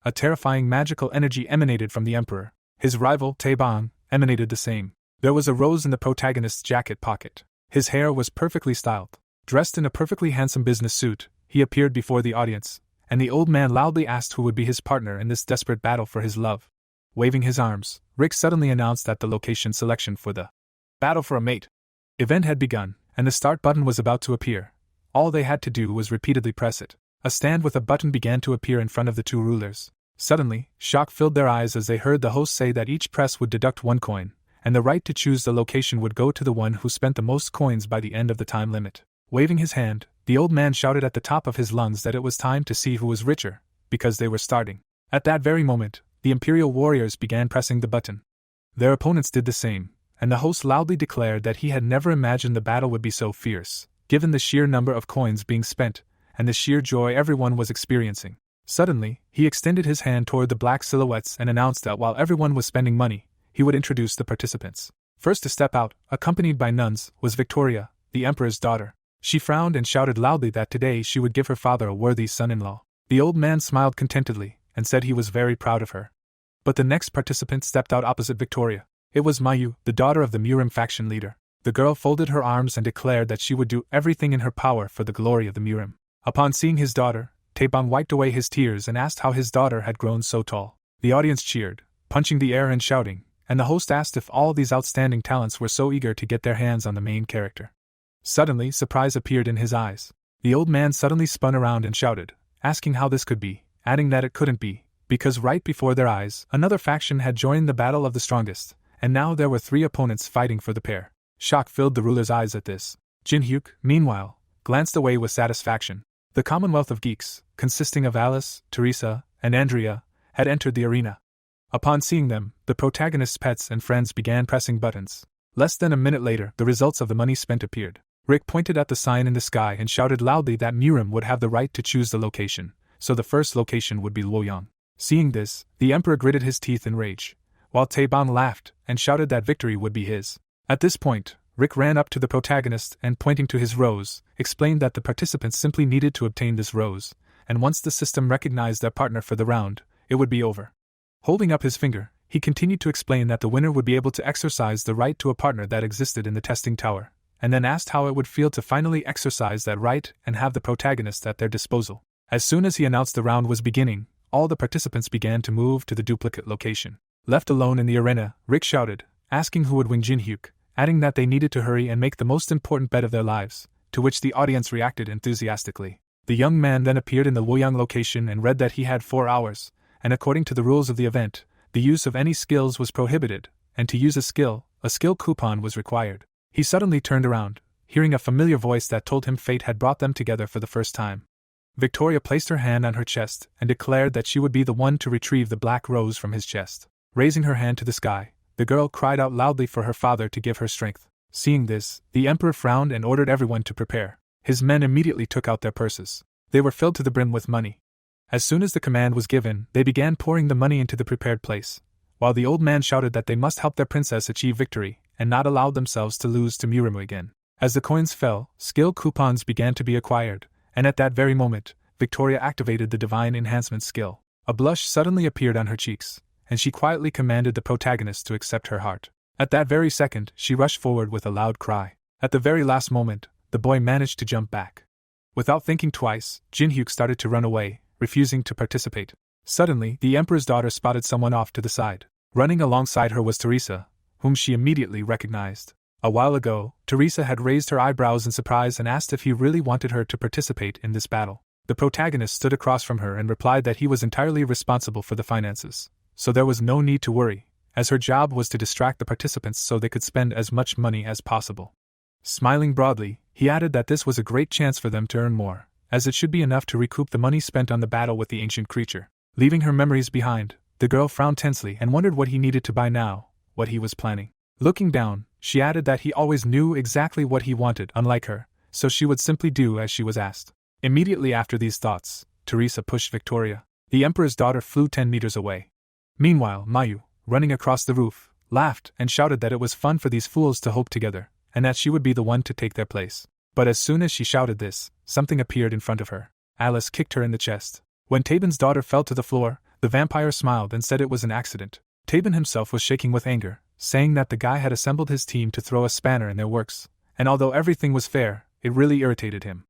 A terrifying magical energy emanated from the Emperor. His rival, Taebong, emanated the same. There was a rose in the protagonist's jacket pocket. His hair was perfectly styled. Dressed in a perfectly handsome business suit, he appeared before the audience, and the old man loudly asked who would be his partner in this desperate battle for his love. Waving his arms, Rick suddenly announced that the location selection for the battle for a mate event had begun, and the start button was about to appear. All they had to do was repeatedly press it. A stand with a button began to appear in front of the two rulers. Suddenly, shock filled their eyes as they heard the host say that each press would deduct 1 coin, and the right to choose the location would go to the one who spent the most coins by the end of the time limit. Waving his hand, the old man shouted at the top of his lungs that it was time to see who was richer, because they were starting. At that very moment, the Imperial warriors began pressing the button. Their opponents did the same, and the host loudly declared that he had never imagined the battle would be so fierce, given the sheer number of coins being spent, and the sheer joy everyone was experiencing. Suddenly, he extended his hand toward the black silhouettes and announced that while everyone was spending money, he would introduce the participants. First to step out, accompanied by nuns, was Victoria, the Emperor's daughter. She frowned and shouted loudly that today she would give her father a worthy son-in-law. The old man smiled contentedly, and said he was very proud of her. But the next participant stepped out opposite Victoria. It was Mayu, the daughter of the Murim faction leader. The girl folded her arms and declared that she would do everything in her power for the glory of the Murim. Upon seeing his daughter, Taebong wiped away his tears and asked how his daughter had grown so tall. The audience cheered, punching the air and shouting, and the host asked if all these outstanding talents were so eager to get their hands on the main character. Suddenly, surprise appeared in his eyes. The old man suddenly spun around and shouted, asking how this could be, adding that it couldn't be, because right before their eyes, another faction had joined the battle of the strongest, and now there were 3 opponents fighting for the pair. Shock filled the ruler's eyes at this. Jinhyuk, meanwhile, glanced away with satisfaction. The Commonwealth of Geeks, consisting of Alice, Teresa, and Andrea, had entered the arena. Upon seeing them, the protagonist's pets and friends began pressing buttons. Less than a minute later, the results of the money spent appeared. Rick pointed at the sign in the sky and shouted loudly that Murim would have the right to choose the location, so the first location would be Luoyang. Seeing this, the Emperor gritted his teeth in rage, while Taebong laughed and shouted that victory would be his. At this point, Rick ran up to the protagonist and, pointing to his rose, explained that the participants simply needed to obtain this rose, and once the system recognized their partner for the round, it would be over. Holding up his finger, he continued to explain that the winner would be able to exercise the right to a partner that existed in the testing tower, and then asked how it would feel to finally exercise that right and have the protagonist at their disposal. As soon as he announced the round was beginning, all the participants began to move to the duplicate location. Left alone in the arena, Rick shouted, asking who would win Jinhyuk, adding that they needed to hurry and make the most important bet of their lives, to which the audience reacted enthusiastically. The young man then appeared in the Luoyang location and read that he had 4 hours, and according to the rules of the event, the use of any skills was prohibited, and to use a skill coupon was required. He suddenly turned around, hearing a familiar voice that told him fate had brought them together for the first time. Victoria placed her hand on her chest and declared that she would be the one to retrieve the black rose from his chest. Raising her hand to the sky, the girl cried out loudly for her father to give her strength. Seeing this, the Emperor frowned and ordered everyone to prepare. His men immediately took out their purses. They were filled to the brim with money. As soon as the command was given, they began pouring the money into the prepared place, while the old man shouted that they must help their princess achieve victory, and not allow themselves to lose to Murimu again. As the coins fell, skill coupons began to be acquired, and at that very moment, Victoria activated the divine enhancement skill. A blush suddenly appeared on her cheeks, and she quietly commanded the protagonist to accept her heart. At that very second, she rushed forward with a loud cry. At the very last moment, the boy managed to jump back. Without thinking twice, Jin-hyuk started to run away, refusing to participate. Suddenly, the emperor's daughter spotted someone off to the side. Running alongside her was Teresa, whom she immediately recognized. A while ago, Teresa had raised her eyebrows in surprise and asked if he really wanted her to participate in this battle. The protagonist stood across from her and replied that he was entirely responsible for the finances, so there was no need to worry, as her job was to distract the participants so they could spend as much money as possible. Smiling broadly, he added that this was a great chance for them to earn more, as it should be enough to recoup the money spent on the battle with the ancient creature. Leaving her memories behind, the girl frowned tensely and wondered what he needed to buy now, what he was planning. Looking down, she added that he always knew exactly what he wanted, unlike her, so she would simply do as she was asked. Immediately after these thoughts, Teresa pushed Victoria. The emperor's daughter flew 10 meters away. Meanwhile, Mayu, running across the roof, laughed and shouted that it was fun for these fools to hope together, and that she would be the one to take their place. But as soon as she shouted this, something appeared in front of her. Alice kicked her in the chest. When Tabin's daughter fell to the floor, the vampire smiled and said it was an accident. Tabin himself was shaking with anger, saying that the guy had assembled his team to throw a spanner in their works, and although everything was fair, it really irritated him.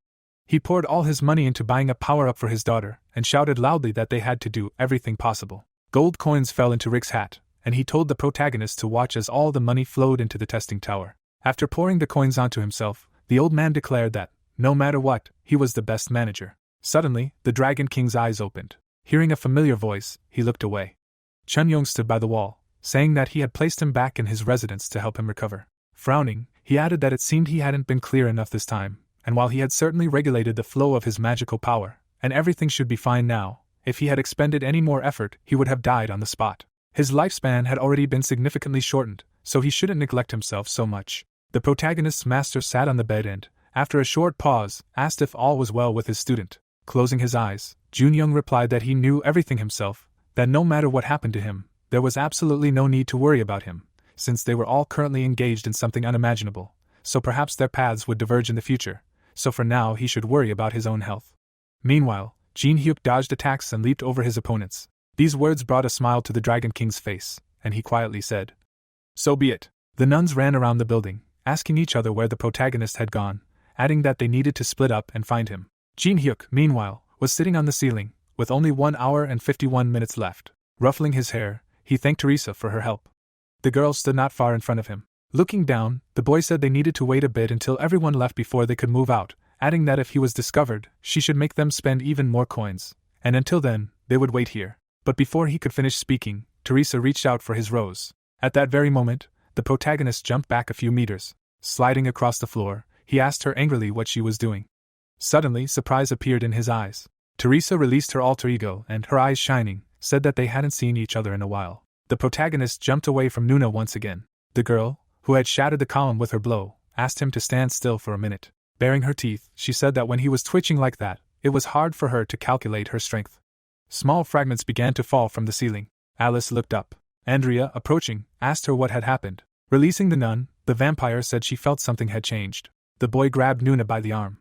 He poured all his money into buying a power-up for his daughter, and shouted loudly that they had to do everything possible. Gold coins fell into Rick's hat, and he told the protagonist to watch as all the money flowed into the testing tower. After pouring the coins onto himself, the old man declared that, no matter what, he was the best manager. Suddenly, the Dragon King's eyes opened. Hearing a familiar voice, he looked away. Chun-Yong stood by the wall, saying that he had placed him back in his residence to help him recover. Frowning, he added that it seemed he hadn't been clear enough this time, and while he had certainly regulated the flow of his magical power, and everything should be fine now, if he had expended any more effort, he would have died on the spot. His lifespan had already been significantly shortened, so he shouldn't neglect himself so much. The protagonist's master sat on the bed and, after a short pause, asked if all was well with his student. Closing his eyes, Jun-Young replied that he knew everything himself, that no matter what happened to him, there was absolutely no need to worry about him, since they were all currently engaged in something unimaginable, so perhaps their paths would diverge in the future, so for now he should worry about his own health. Meanwhile, Jin-hyuk dodged attacks and leaped over his opponents. These words brought a smile to the Dragon King's face, and he quietly said, "So be it." The nuns ran around the building, asking each other where the protagonist had gone, adding that they needed to split up and find him. Jin-hyuk, meanwhile, was sitting on the ceiling, with only 1 hour and 51 minutes left. Ruffling his hair, he thanked Teresa for her help. The girl stood not far in front of him. Looking down, the boy said they needed to wait a bit until everyone left before they could move out, adding that if he was discovered, she should make them spend even more coins, and until then, they would wait here. But before he could finish speaking, Teresa reached out for his rose. At that very moment, the protagonist jumped back a few meters. Sliding across the floor, he asked her angrily what she was doing. Suddenly, surprise appeared in his eyes. Teresa released her alter ego and, her eyes shining, said that they hadn't seen each other in a while. The protagonist jumped away from Nuna once again. The girl, who had shattered the column with her blow, asked him to stand still for a minute. Baring her teeth, she said that when he was twitching like that, it was hard for her to calculate her strength. Small fragments began to fall from the ceiling. Alice looked up. Andrea, approaching, asked her what had happened. Releasing the nun, the vampire said she felt something had changed. The boy grabbed Nuna by the arm.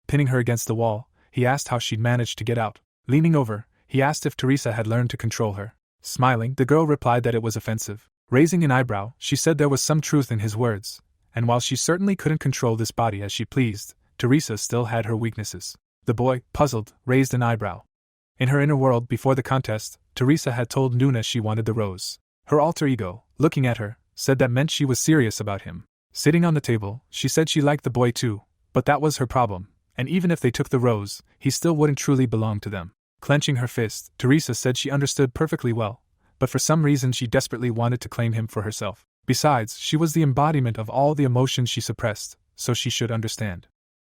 Pinning her against the wall, he asked how she'd managed to get out. Leaning over, he asked if Teresa had learned to control her. Smiling, the girl replied that it was offensive. Raising an eyebrow, she said there was some truth in his words, and while she certainly couldn't control this body as she pleased, Teresa still had her weaknesses. The boy, puzzled, raised an eyebrow. In her inner world before the contest, Teresa had told Nuna she wanted the rose. Her alter ego, looking at her, said that meant she was serious about him. Sitting on the table, she said she liked the boy too, but that was her problem, and even if they took the rose, he still wouldn't truly belong to them. Clenching her fist, Teresa said she understood perfectly well, but for some reason she desperately wanted to claim him for herself. Besides, she was the embodiment of all the emotions she suppressed, so she should understand.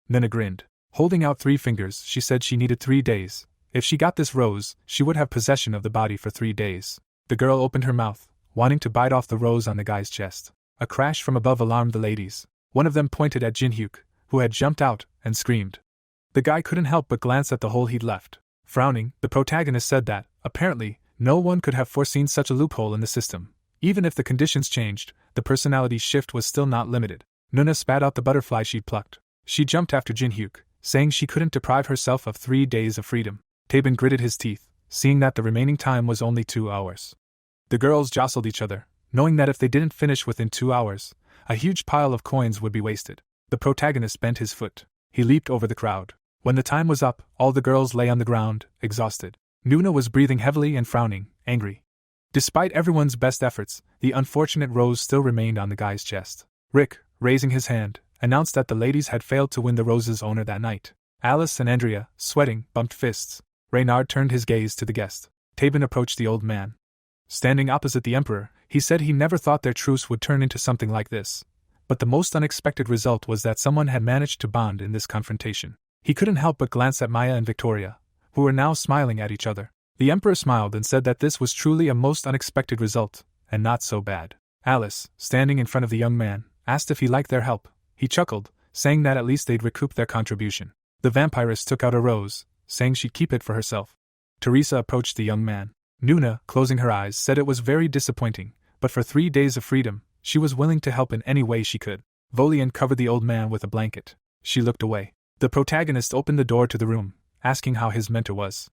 Nuna grinned. Holding out 3 fingers, she said she needed 3 days. If she got this rose, she would have possession of the body for 3 days. The girl opened her mouth, wanting to bite off the rose on the guy's chest. A crash from above alarmed the ladies. One of them pointed at Jin-hyuk, who had jumped out, and screamed. The guy couldn't help but glance at the hole he'd left. Frowning, the protagonist said that, apparently, no one could have foreseen such a loophole in the system. Even if the conditions changed, the personality shift was still not limited. Nuna spat out the butterfly she'd plucked. She jumped after Jinhyuk, saying she couldn't deprive herself of 3 days of freedom. Taeban gritted his teeth, seeing that the remaining time was only 2 hours. The girls jostled each other, knowing that if they didn't finish within 2 hours, a huge pile of coins would be wasted. The protagonist bent his foot. He leaped over the crowd. When the time was up, all the girls lay on the ground, exhausted. Nuna was breathing heavily and frowning, angry. Despite everyone's best efforts, the unfortunate rose still remained on the guy's chest. Rick, raising his hand, announced that the ladies had failed to win the rose's owner that night. Alice and Andrea, sweating, bumped fists. Reynard turned his gaze to the guest. Taeban approached the old man. Standing opposite the emperor, he said he never thought their truce would turn into something like this. But the most unexpected result was that someone had managed to bond in this confrontation. He couldn't help but glance at Maya and Victoria, who were now smiling at each other. The emperor smiled and said that this was truly a most unexpected result, and not so bad. Alice, standing in front of the young man, asked if he liked their help. He chuckled, saying that at least they'd recoup their contribution. The vampiress took out a rose, saying she'd keep it for herself. Teresa approached the young man. Nuna, closing her eyes, said it was very disappointing, but for 3 days of freedom, she was willing to help in any way she could. Volian covered the old man with a blanket. She looked away. The protagonist opened the door to the room, asking how his mentor was.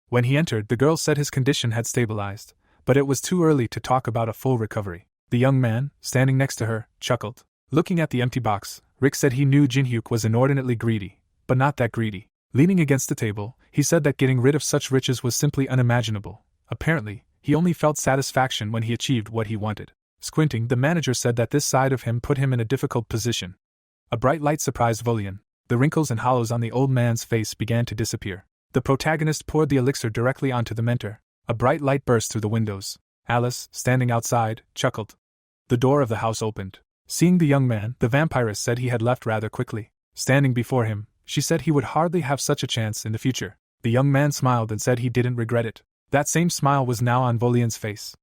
When he entered, the girl said his condition had stabilized, but it was too early to talk about a full recovery. The young man, standing next to her, chuckled. Looking at the empty box, Rick said he knew Jinhyuk was inordinately greedy, but not that greedy. Leaning against the table, he said that getting rid of such riches was simply unimaginable. Apparently, he only felt satisfaction when he achieved what he wanted. Squinting, the manager said that this side of him put him in a difficult position. A bright light surprised Volian. The wrinkles and hollows on the old man's face began to disappear. The protagonist poured the elixir directly onto the mentor. A bright light burst through the windows. Alice, standing outside, chuckled. The door of the house opened. Seeing the young man, the vampiress said he had left rather quickly. Standing before him, she said he would hardly have such a chance in the future. The young man smiled and said he didn't regret it. That same smile was now on Volian's face.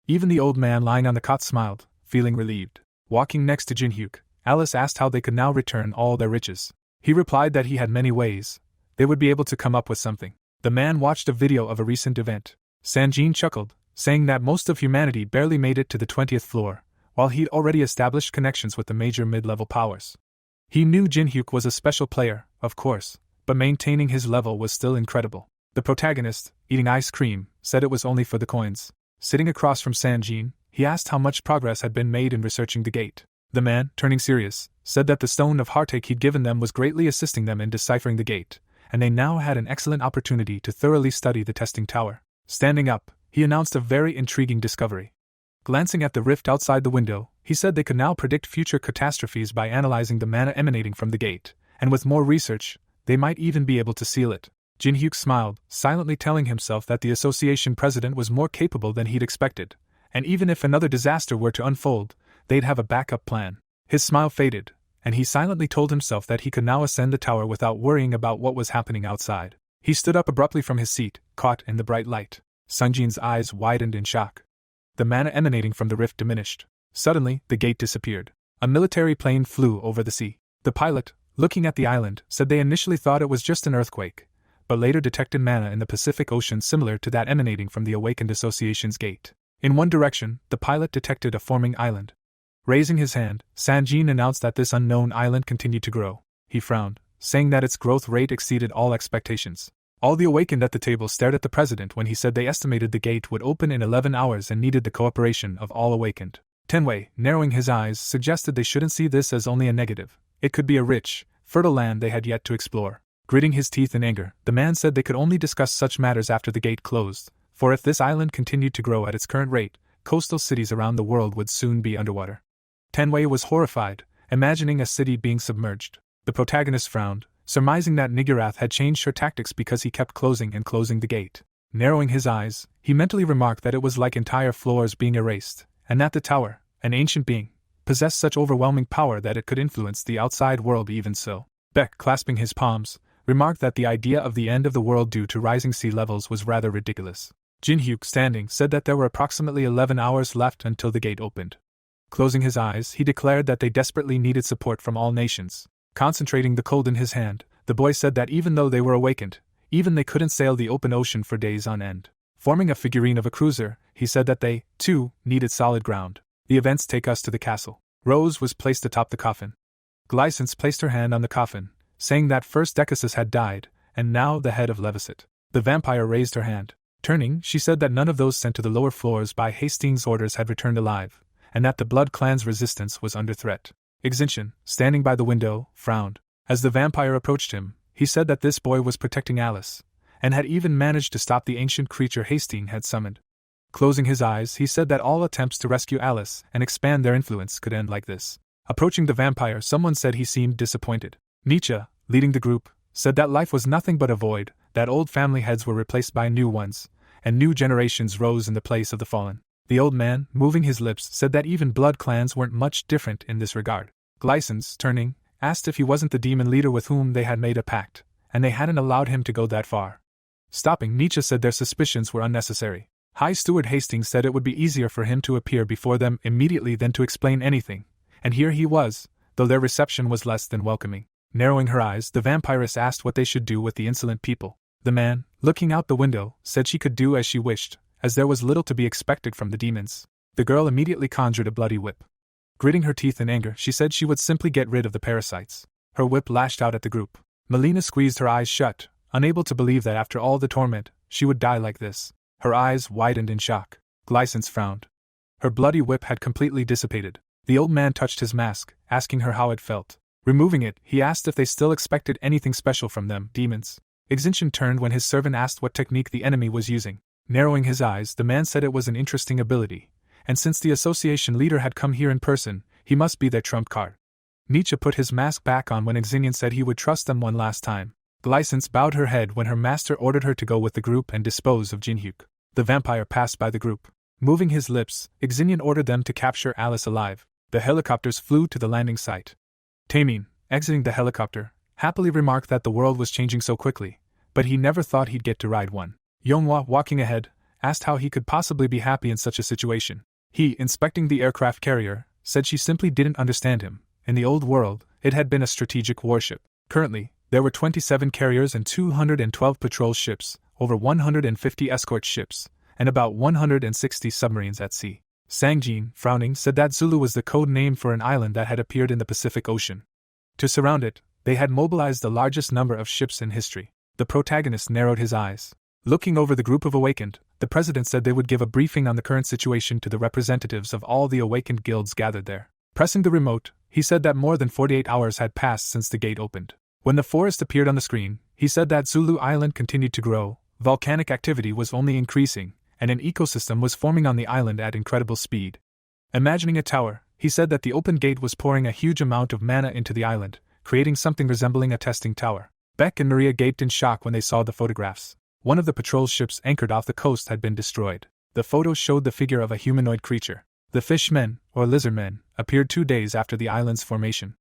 Even the old man lying on the cot smiled, feeling relieved. Walking next to Jinhyuk, Alice asked how they could now return all their riches. He replied that he had many ways. They would be able to come up with something. The man watched a video of a recent event. Sanjin chuckled, saying that most of humanity barely made it to the 20th floor, while he'd already established connections with the major mid-level powers. He knew Jinhyuk was a special player, of course, but maintaining his level was still incredible. The protagonist, eating ice cream, said it was only for the coins. Sitting across from Sanjin, he asked how much progress had been made in researching the gate. The man, turning serious, said that the stone of heartache he'd given them was greatly assisting them in deciphering the gate, and they now had an excellent opportunity to thoroughly study the testing tower. Standing up, he announced a very intriguing discovery. Glancing at the rift outside the window, he said they could now predict future catastrophes by analyzing the mana emanating from the gate, and with more research, they might even be able to seal it. Jinhyuk smiled, silently telling himself that the association president was more capable than he'd expected, and even if another disaster were to unfold, they'd have a backup plan. His smile faded, and he silently told himself that he could now ascend the tower without worrying about what was happening outside. He stood up abruptly from his seat, caught in the bright light. Sanjin's eyes widened in shock. The mana emanating from the rift diminished. Suddenly, the gate disappeared. A military plane flew over the sea. The pilot, looking at the island, said they initially thought it was just an earthquake, but later detected mana in the Pacific Ocean similar to that emanating from the Awakened Association's gate. In one direction, the pilot detected a forming island. Raising his hand, Sanjin announced that this unknown island continued to grow. He frowned, saying that its growth rate exceeded all expectations. All the Awakened at the table stared at the president when he said they estimated the gate would open in 11 hours and needed the cooperation of all Awakened. Tenwei, narrowing his eyes, suggested they shouldn't see this as only a negative. It could be a rich, fertile land they had yet to explore. Gritting his teeth in anger, the man said they could only discuss such matters after the gate closed, for if this island continued to grow at its current rate, coastal cities around the world would soon be underwater. Tenwei was horrified, imagining a city being submerged. The protagonist frowned, surmising that Nigurath had changed her tactics because he kept closing and closing the gate. Narrowing his eyes, he mentally remarked that it was like entire floors being erased, and that the tower, an ancient being, possessed such overwhelming power that it could influence the outside world even so. Beck, clasping his palms, remarked that the idea of the end of the world due to rising sea levels was rather ridiculous. Jinhyuk, standing, said that there were approximately 11 hours left until the gate opened. Closing his eyes, he declared that they desperately needed support from all nations. Concentrating the cold in his hand, the boy said that even though they were awakened, Even they couldn't sail the open ocean for days on end. Forming a figurine of a cruiser, he said that they, too, needed solid ground. The events take us to the castle. Rose was placed atop the coffin. Glycines placed her hand on the coffin, saying that first Decasus had died, and now the head of Levisit. The vampire raised her hand. Turning, she said that none of those sent to the lower floors by Hastings' orders had returned alive, and that the Blood Clan's resistance was under threat. Exinchen, standing by the window, frowned. As the vampire approached him, he said that this boy was protecting Alice, and had even managed to stop the ancient creature Hastings had summoned. Closing his eyes, he said that all attempts to rescue Alice and expand their influence could end like this. Approaching the vampire, someone said he seemed disappointed. Nietzsche, leading the group, said that life was nothing but a void, that old family heads were replaced by new ones, and new generations rose in the place of the fallen. The old man, moving his lips, said that even blood clans weren't much different in this regard. Glycines, turning, asked if he wasn't the demon leader with whom they had made a pact, and they hadn't allowed him to go that far. Stopping, Nietzsche said their suspicions were unnecessary. High Steward Hastings said it would be easier for him to appear before them immediately than to explain anything, and here he was, though their reception was less than welcoming. Narrowing her eyes, the vampiress asked what they should do with the insolent people. The man, looking out the window, said she could do as she wished, as there was little to be expected from the demons. The girl immediately conjured a bloody whip. Gritting her teeth in anger, she said she would simply get rid of the parasites. Her whip lashed out at the group. Melina squeezed her eyes shut, unable to believe that after all the torment, she would die like this. Her eyes widened in shock. Glycines frowned. Her bloody whip had completely dissipated. The old man touched his mask, asking her how it felt. Removing it, he asked if they still expected anything special from them, demons. Exinchen turned when his servant asked what technique the enemy was using. Narrowing his eyes, the man said it was an interesting ability, and since the association leader had come here in person, he must be their trump card. Nietzsche put his mask back on when Exinian said he would trust them one last time. Glycines bowed her head when her master ordered her to go with the group and dispose of Jinhyuk. The vampire passed by the group. Moving his lips, Exinian ordered them to capture Alice alive. The helicopters flew to the landing site. Taemin, exiting the helicopter, happily remarked that the world was changing so quickly, but he never thought he'd get to ride one. Yonghwa, walking ahead, asked how he could possibly be happy in such a situation. He, inspecting the aircraft carrier, said she simply didn't understand him. In the old world, it had been a strategic warship. Currently, there were 27 carriers and 212 patrol ships, over 150 escort ships, and about 160 submarines at sea. Sangjin, frowning, said that Zulu was the code name for an island that had appeared in the Pacific Ocean. To surround it, they had mobilized the largest number of ships in history. The protagonist narrowed his eyes. Looking over the group of awakened, the president said they would give a briefing on the current situation to the representatives of all the awakened guilds gathered there. Pressing the remote, he said that more than 48 hours had passed since the gate opened. When the forest appeared on the screen, he said that Zulu Island continued to grow, volcanic activity was only increasing, and an ecosystem was forming on the island at incredible speed. Imagining a tower, he said that the open gate was pouring a huge amount of mana into the island, creating something resembling a testing tower. Beck and Maria gaped in shock when they saw the photographs. One of the patrol ships anchored off the coast had been destroyed. The photos showed the figure of a humanoid creature. The fishmen, or lizardmen, appeared 2 days after the island's formation.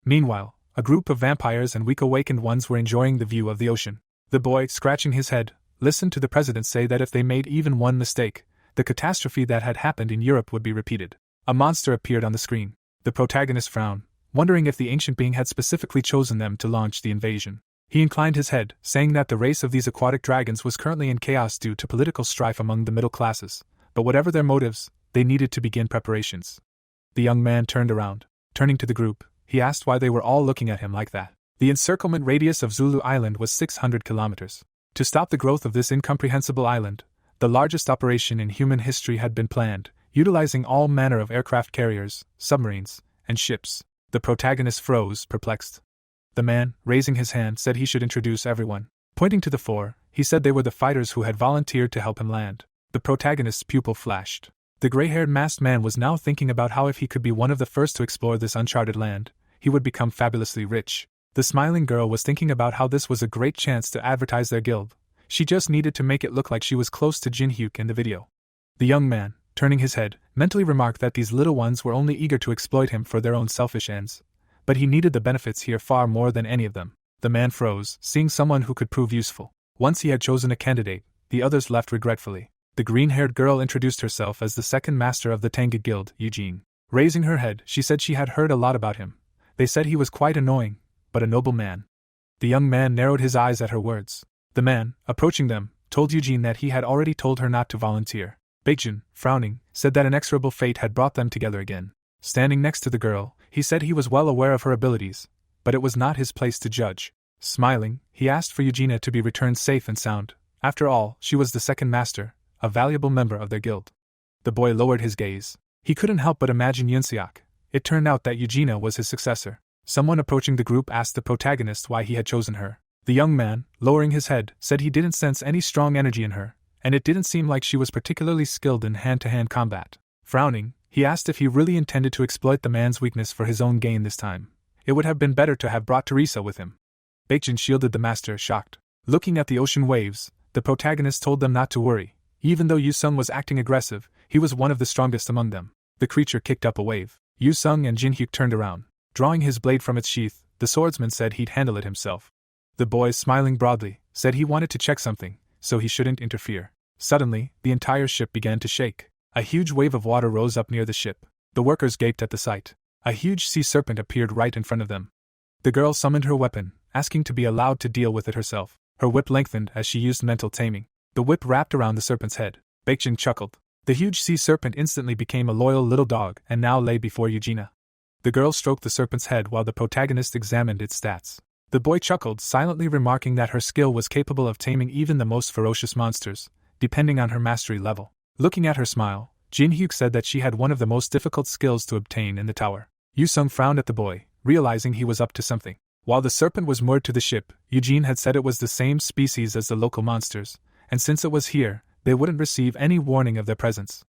Meanwhile, a group of vampires and weak awakened ones were enjoying the view of the ocean. The boy, scratching his head, listened to the president say that if they made even one mistake, the catastrophe that had happened in Europe would be repeated. A monster appeared on the screen. The protagonist frowned, wondering if the ancient being had specifically chosen them to launch the invasion. He inclined his head, saying that the race of these aquatic dragons was currently in chaos due to political strife among the middle classes, but whatever their motives, they needed to begin preparations. The young man turned around. Turning to the group, he asked why they were all looking at him like that. The encirclement radius of Zulu Island was 600 kilometers. To stop the growth of this incomprehensible island, the largest operation in human history had been planned, utilizing all manner of aircraft carriers, submarines, and ships. The protagonist froze, perplexed. The man, raising his hand, said he should introduce everyone. Pointing to the four, he said they were the fighters who had volunteered to help him land. The protagonist's pupil flashed. The gray-haired masked man was now thinking about how if he could be one of the first to explore this uncharted land, he would become fabulously rich. The smiling girl was thinking about how this was a great chance to advertise their guild. She just needed to make it look like she was close to Jinhyuk in the video. The young man, turning his head, mentally remarked that these little ones were only eager to exploit him for their own selfish ends. But he needed the benefits here far more than any of them. The man froze, seeing someone who could prove useful. Once he had chosen a candidate, the others left regretfully. The green-haired girl introduced herself as the second master of the Tenga Guild, Eugene. Raising her head, she said she had heard a lot about him. They said he was quite annoying, but a noble man. The young man narrowed his eyes at her words. The man, approaching them, told Eugene that he had already told her not to volunteer. Baekjun, frowning, said that inexorable fate had brought them together again. Standing next to the girl, he said he was well aware of her abilities, but it was not his place to judge. Smiling, he asked for Eugenia to be returned safe and sound. After all, she was the second master, a valuable member of their guild. The boy lowered his gaze. He couldn't help but imagine Yunseok. It turned out that Eugenia was his successor. Someone approaching the group asked the protagonist why he had chosen her. The young man, lowering his head, said he didn't sense any strong energy in her, and it didn't seem like she was particularly skilled in hand-to-hand combat. Frowning, he asked if he really intended to exploit the man's weakness for his own gain this time. It would have been better to have brought Teresa with him. Baekjun shielded the master, shocked. Looking at the ocean waves, the protagonist told them not to worry. Even though Yu-sung was acting aggressive, he was one of the strongest among them. The creature kicked up a wave. Yu-sung and Jin-hyuk turned around. Drawing his blade from its sheath, the swordsman said he'd handle it himself. The boy, smiling broadly, said he wanted to check something, so he shouldn't interfere. Suddenly, the entire ship began to shake. A huge wave of water rose up near the ship. The workers gaped at the sight. A huge sea serpent appeared right in front of them. The girl summoned her weapon, asking to be allowed to deal with it herself. Her whip lengthened as she used mental taming. The whip wrapped around the serpent's head. Baekjun chuckled. The huge sea serpent instantly became a loyal little dog and now lay before Eugenia. The girl stroked the serpent's head while the protagonist examined its stats. The boy chuckled, silently remarking that her skill was capable of taming even the most ferocious monsters, depending on her mastery level. Looking at her smile, Jin-hyuk said that she had one of the most difficult skills to obtain in the tower. Yu-sung frowned at the boy, realizing he was up to something. While the serpent was moored to the ship, Eugene had said it was the same species as the local monsters, and since it was here, they wouldn't receive any warning of their presence.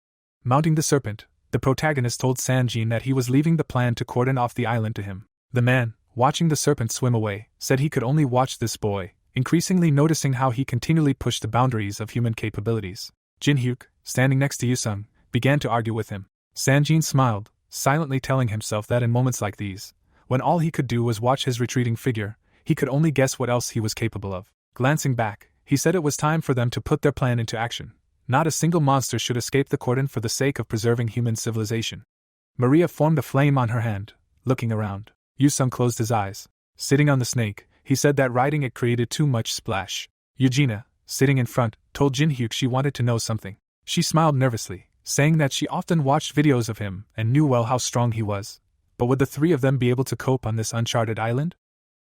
Mounting the serpent, the protagonist told Sanjin that he was leaving the plan to cordon off the island to him. The man, watching the serpent swim away, said he could only watch this boy, increasingly noticing how he continually pushed the boundaries of human capabilities. Jin-hyuk, standing next to Yu-sung, began to argue with him. Sanjin smiled, silently telling himself that in moments like these, when all he could do was watch his retreating figure, he could only guess what else he was capable of. Glancing back, he said it was time for them to put their plan into action. Not a single monster should escape the cordon for the sake of preserving human civilization. Maria formed a flame on her hand, looking around. Yu-sung closed his eyes. Sitting on the snake, he said that riding it created too much splash. Eugenia, sitting in front, told Jin-hyuk she wanted to know something. She smiled nervously, saying that she often watched videos of him and knew well how strong he was. But would the three of them be able to cope on this uncharted island?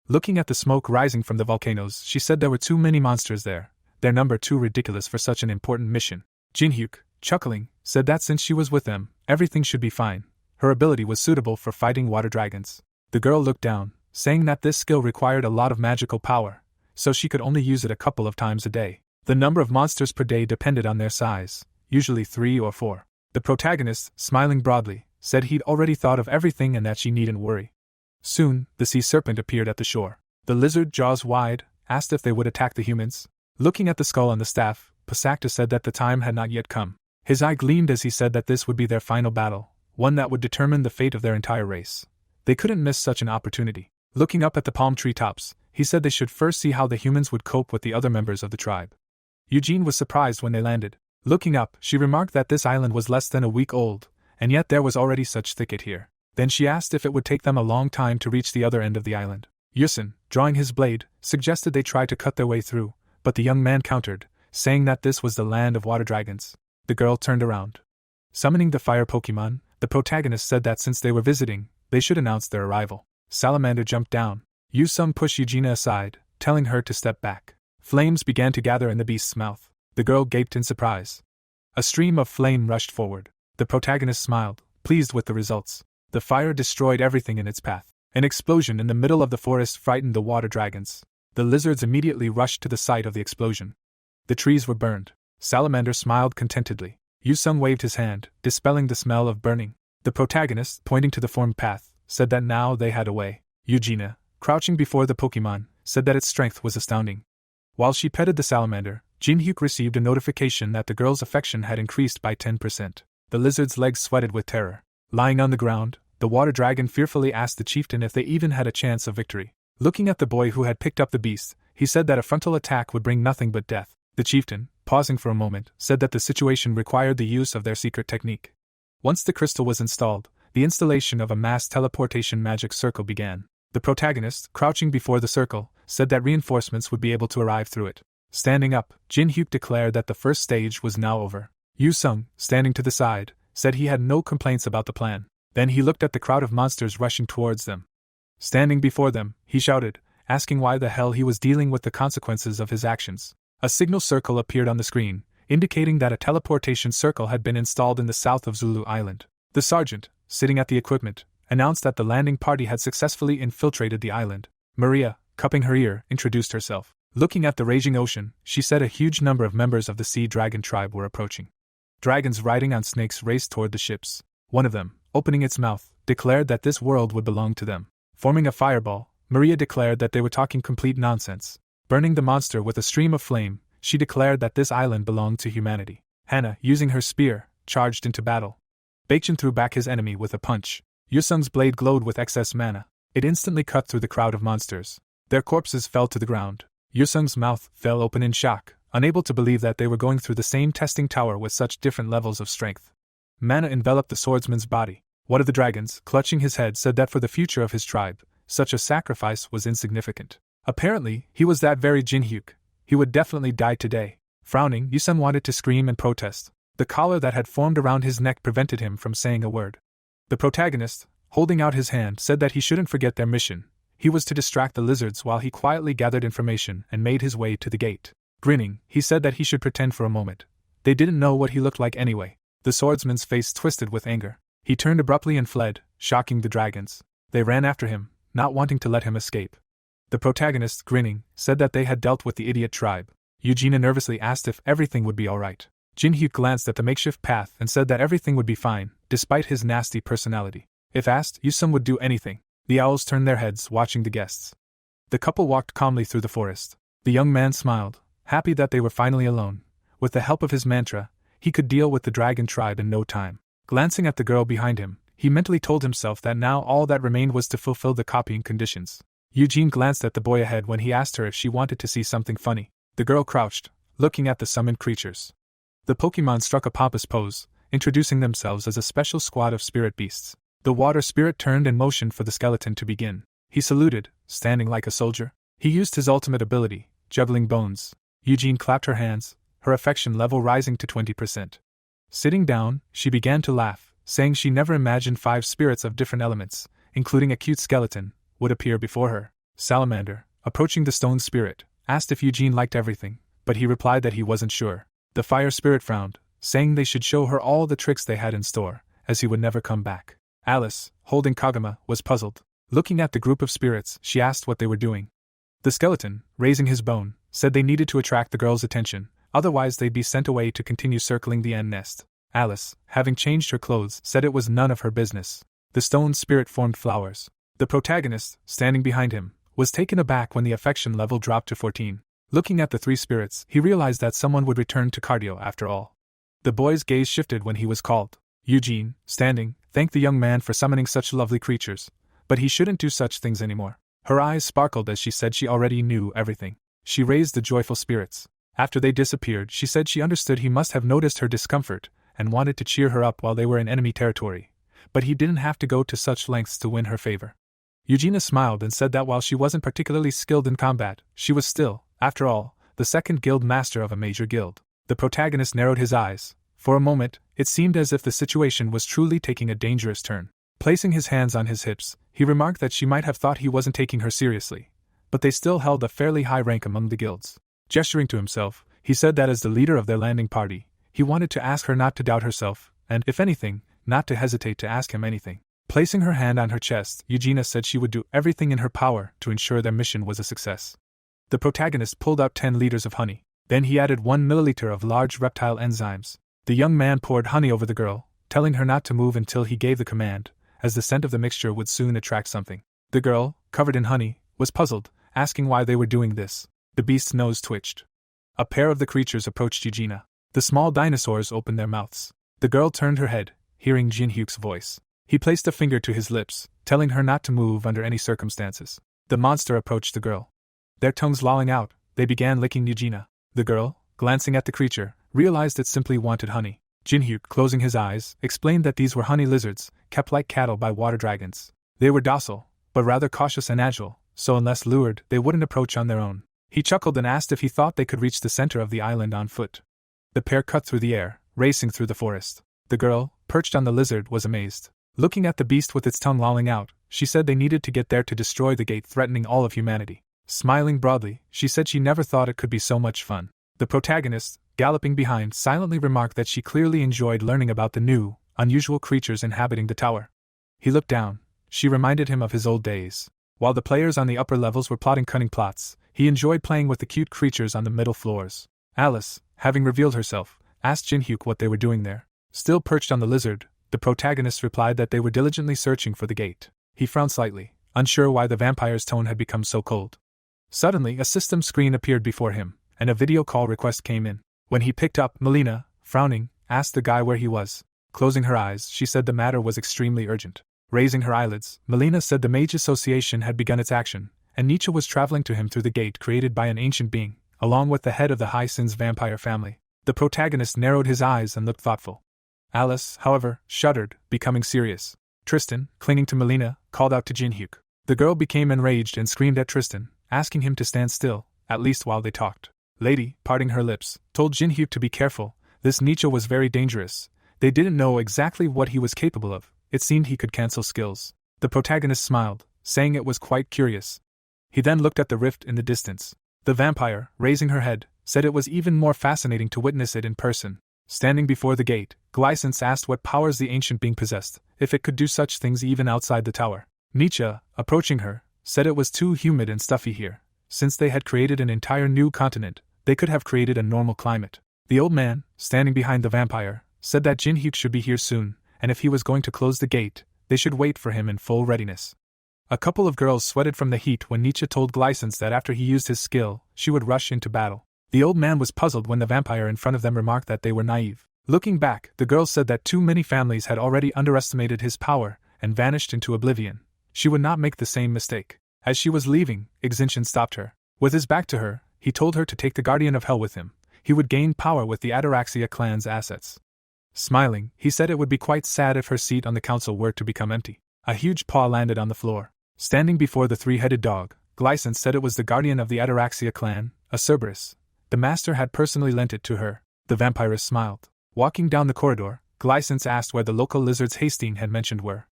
Looking at the smoke rising from the volcanoes, she said there were too many monsters there, their number too ridiculous for such an important mission. Jin-hyuk, chuckling, said that since she was with them, everything should be fine. Her ability was suitable for fighting water dragons. The girl looked down, saying that this skill required a lot of magical power, so she could only use it a couple of times a day. The number of monsters per day depended on their size, usually 3 or 4. The protagonist, smiling broadly, said he'd already thought of everything and that she needn't worry. Soon, the sea serpent appeared at the shore. The lizard, jaws wide, asked if they would attack the humans. Looking at the skull on the staff, Pasakta said that the time had not yet come. His eye gleamed as he said that this would be their final battle, one that would determine the fate of their entire race. They couldn't miss such an opportunity. Looking up at the palm tree tops, he said they should first see how the humans would cope with the other members of the tribe. Eugene was surprised when they landed. Looking up, she remarked that this island was less than a week old, and yet there was already such thicket here. Then she asked if it would take them a long time to reach the other end of the island. Yusin, drawing his blade, suggested they try to cut their way through, but the young man countered, saying that this was the land of water dragons. The girl turned around. Summoning the fire Pokemon, the protagonist said that since they were visiting, they should announce their arrival. Salamander jumped down. Yu-sung pushed Eugenia aside, telling her to step back. Flames began to gather in the beast's mouth. The girl gaped in surprise. A stream of flame rushed forward. The protagonist smiled, pleased with the results. The fire destroyed everything in its path. An explosion in the middle of the forest frightened the water dragons. The lizards immediately rushed to the site of the explosion. The trees were burned. Salamander smiled contentedly. Yu-sung waved his hand, dispelling the smell of burning. The protagonist, pointing to the formed path, said that now they had a way. Eugenia, crouching before the Pokemon, said that its strength was astounding. While she petted the salamander, Jin-hyuk received a notification that the girl's affection had increased by 10%. The lizard's legs sweated with terror. Lying on the ground, the water dragon fearfully asked the chieftain if they even had a chance of victory. Looking at the boy who had picked up the beast, he said that a frontal attack would bring nothing but death. The chieftain, pausing for a moment, said that the situation required the use of their secret technique. Once the crystal was installed, the installation of a mass teleportation magic circle began. The protagonist, crouching before the circle, said that reinforcements would be able to arrive through it. Standing up, Jin Hyuk declared that the first stage was now over. Yu Sung, standing to the side, said he had no complaints about the plan. Then he looked at the crowd of monsters rushing towards them. Standing before them, he shouted, asking why the hell he was dealing with the consequences of his actions. A signal circle appeared on the screen, indicating that a teleportation circle had been installed in the south of Zulu Island. The sergeant, sitting at the equipment, announced that the landing party had successfully infiltrated the island. Maria, cupping her ear, introduced herself. Looking at the raging ocean, she said a huge number of members of the Sea Dragon tribe were approaching. Dragons riding on snakes raced toward the ships. One of them, opening its mouth, declared that this world would belong to them. Forming a fireball, Maria declared that they were talking complete nonsense. Burning the monster with a stream of flame, she declared that this island belonged to humanity. Hannah, using her spear, charged into battle. Baekjin threw back his enemy with a punch. Yusung's blade glowed with excess mana. It instantly cut through the crowd of monsters. Their corpses fell to the ground. Yusung's mouth fell open in shock, unable to believe that they were going through the same testing tower with such different levels of strength. Mana enveloped the swordsman's body. One of the dragons, clutching his head, said that for the future of his tribe, such a sacrifice was insignificant. Apparently, he was that very Jin Hyuk. He would definitely die today. Frowning, Yusung wanted to scream and protest. The collar that had formed around his neck prevented him from saying a word. The protagonist, holding out his hand, said that he shouldn't forget their mission. He was to distract the lizards while he quietly gathered information and made his way to the gate. Grinning, he said that he should pretend for a moment. They didn't know what he looked like anyway. The swordsman's face twisted with anger. He turned abruptly and fled, shocking the dragons. They ran after him, not wanting to let him escape. The protagonist, grinning, said that they had dealt with the idiot tribe. Eugenia nervously asked if everything would be alright. Jin Hyuk glanced at the makeshift path and said that everything would be fine, despite his nasty personality. If asked, Yusung would do anything. The owls turned their heads, watching the guests. The couple walked calmly through the forest. The young man smiled, happy that they were finally alone. With the help of his mantra, he could deal with the dragon tribe in no time. Glancing at the girl behind him, he mentally told himself that now all that remained was to fulfill the copying conditions. Eugene glanced at the boy ahead when he asked her if she wanted to see something funny. The girl crouched, looking at the summoned creatures. The Pokemon struck a pompous pose, introducing themselves as a special squad of spirit beasts. The water spirit turned and motioned for the skeleton to begin. He saluted, standing like a soldier. He used his ultimate ability, juggling bones. Eugene clapped her hands, her affection level rising to 20%. Sitting down, she began to laugh, saying she never imagined 5 spirits of different elements, including a cute skeleton, would appear before her. Salamander, approaching the stone spirit, asked if Eugene liked everything, but he replied that he wasn't sure. The fire spirit frowned, saying they should show her all the tricks they had in store, as he would never come back. Alice, holding Kagama, was puzzled. Looking at the group of spirits, she asked what they were doing. The skeleton, raising his bone, said they needed to attract the girl's attention, otherwise they'd be sent away to continue circling the ant nest. Alice, having changed her clothes, said it was none of her business. The stone spirit formed flowers. The protagonist, standing behind him, was taken aback when the affection level dropped to 14. Looking at the 3 spirits, he realized that someone would return to cardio after all. The boy's gaze shifted when he was called. Eugene, standing, thanked the young man for summoning such lovely creatures, but he shouldn't do such things anymore. Her eyes sparkled as she said she already knew everything. She raised the joyful spirits. After they disappeared, she said she understood he must have noticed her discomfort and wanted to cheer her up while they were in enemy territory, but he didn't have to go to such lengths to win her favor. Eugenia smiled and said that while she wasn't particularly skilled in combat, she was still, after all, the second guild master of a major guild. The protagonist narrowed his eyes. For a moment, it seemed as if the situation was truly taking a dangerous turn. Placing his hands on his hips, he remarked that she might have thought he wasn't taking her seriously, but they still held a fairly high rank among the guilds. Gesturing to himself, he said that as the leader of their landing party, he wanted to ask her not to doubt herself, and, if anything, not to hesitate to ask him anything. Placing her hand on her chest, Eugenia said she would do everything in her power to ensure their mission was a success. The protagonist pulled out 10 liters of honey. Then he added 1 milliliter of large reptile enzymes. The young man poured honey over the girl, telling her not to move until he gave the command, as the scent of the mixture would soon attract something. The girl, covered in honey, was puzzled, asking why they were doing this. The beast's nose twitched. A pair of the creatures approached Eugenia. The small dinosaurs opened their mouths. The girl turned her head, hearing Jin Hyuk's voice. He placed a finger to his lips, telling her not to move under any circumstances. The monster approached the girl. Their tongues lolling out, they began licking Eugenia. The girl, glancing at the creature, realized it simply wanted honey. Jin Hyuk, closing his eyes, explained that these were honey lizards, kept like cattle by water dragons. They were docile, but rather cautious and agile, so unless lured, they wouldn't approach on their own. He chuckled and asked if he thought they could reach the center of the island on foot. The pair cut through the air, racing through the forest. The girl, perched on the lizard, was amazed. Looking at the beast with its tongue lolling out, she said they needed to get there to destroy the gate threatening all of humanity. Smiling broadly, she said she never thought it could be so much fun. The protagonist, galloping behind, silently remarked that she clearly enjoyed learning about the new, unusual creatures inhabiting the tower. He looked down. She reminded him of his old days. While the players on the upper levels were plotting cunning plots, he enjoyed playing with the cute creatures on the middle floors. Alice, having revealed herself, asked Jin-hyuk what they were doing there. Still perched on the lizard, the protagonist replied that they were diligently searching for the gate. He frowned slightly, unsure why the vampire's tone had become so cold. Suddenly, a system screen appeared before him, and a video call request came in. When he picked up, Melina, frowning, asked the guy where he was. Closing her eyes, she said the matter was extremely urgent. Raising her eyelids, Melina said the Mage Association had begun its action, and Nietzsche was traveling to him through the gate created by an ancient being, along with the head of the High Sins vampire family. The protagonist narrowed his eyes and looked thoughtful. Alice, however, shuddered, becoming serious. Tristan, clinging to Melina, called out to Jin-hyuk. The girl became enraged and screamed at Tristan, asking him to stand still, at least while they talked. Lady, parting her lips, told Jin-hyuk to be careful. This Nietzsche was very dangerous. They didn't know exactly what he was capable of. It seemed he could cancel skills. The protagonist smiled, saying it was quite curious. He then looked at the rift in the distance. The vampire, raising her head, said it was even more fascinating to witness it in person. Standing before the gate, Glycens asked what powers the ancient being possessed, if it could do such things even outside the tower. Nietzsche, approaching her, said it was too humid and stuffy here. Since they had created an entire new continent, they could have created a normal climate. The old man, standing behind the vampire, said that Jin-hyuk should be here soon, and if he was going to close the gate, they should wait for him in full readiness. A couple of girls sweated from the heat when Nietzsche told Glycens that after he used his skill, she would rush into battle. The old man was puzzled when the vampire in front of them remarked that they were naive. Looking back, the girls said that too many families had already underestimated his power and vanished into oblivion. She would not make the same mistake. As she was leaving, Exinchen stopped her. With his back to her, he told her to take the Guardian of Hell with him. He would gain power with the Ataraxia clan's assets. Smiling, he said it would be quite sad if her seat on the council were to become empty. A huge paw landed on the floor. Standing before the three-headed dog, Glycens said it was the guardian of the Ataraxia clan, a Cerberus. The master had personally lent it to her. The vampiress smiled. Walking down the corridor, Glycens asked where the local lizards Hastings had mentioned were.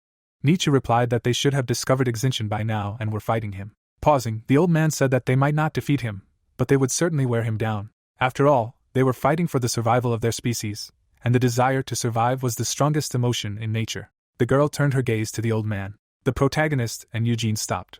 Nietzsche replied that they should have discovered Exinchen by now and were fighting him. Pausing, the old man said that they might not defeat him, but they would certainly wear him down. After all, they were fighting for the survival of their species, and the desire to survive was the strongest emotion in nature. The girl turned her gaze to the old man. The protagonist and Eugene stopped.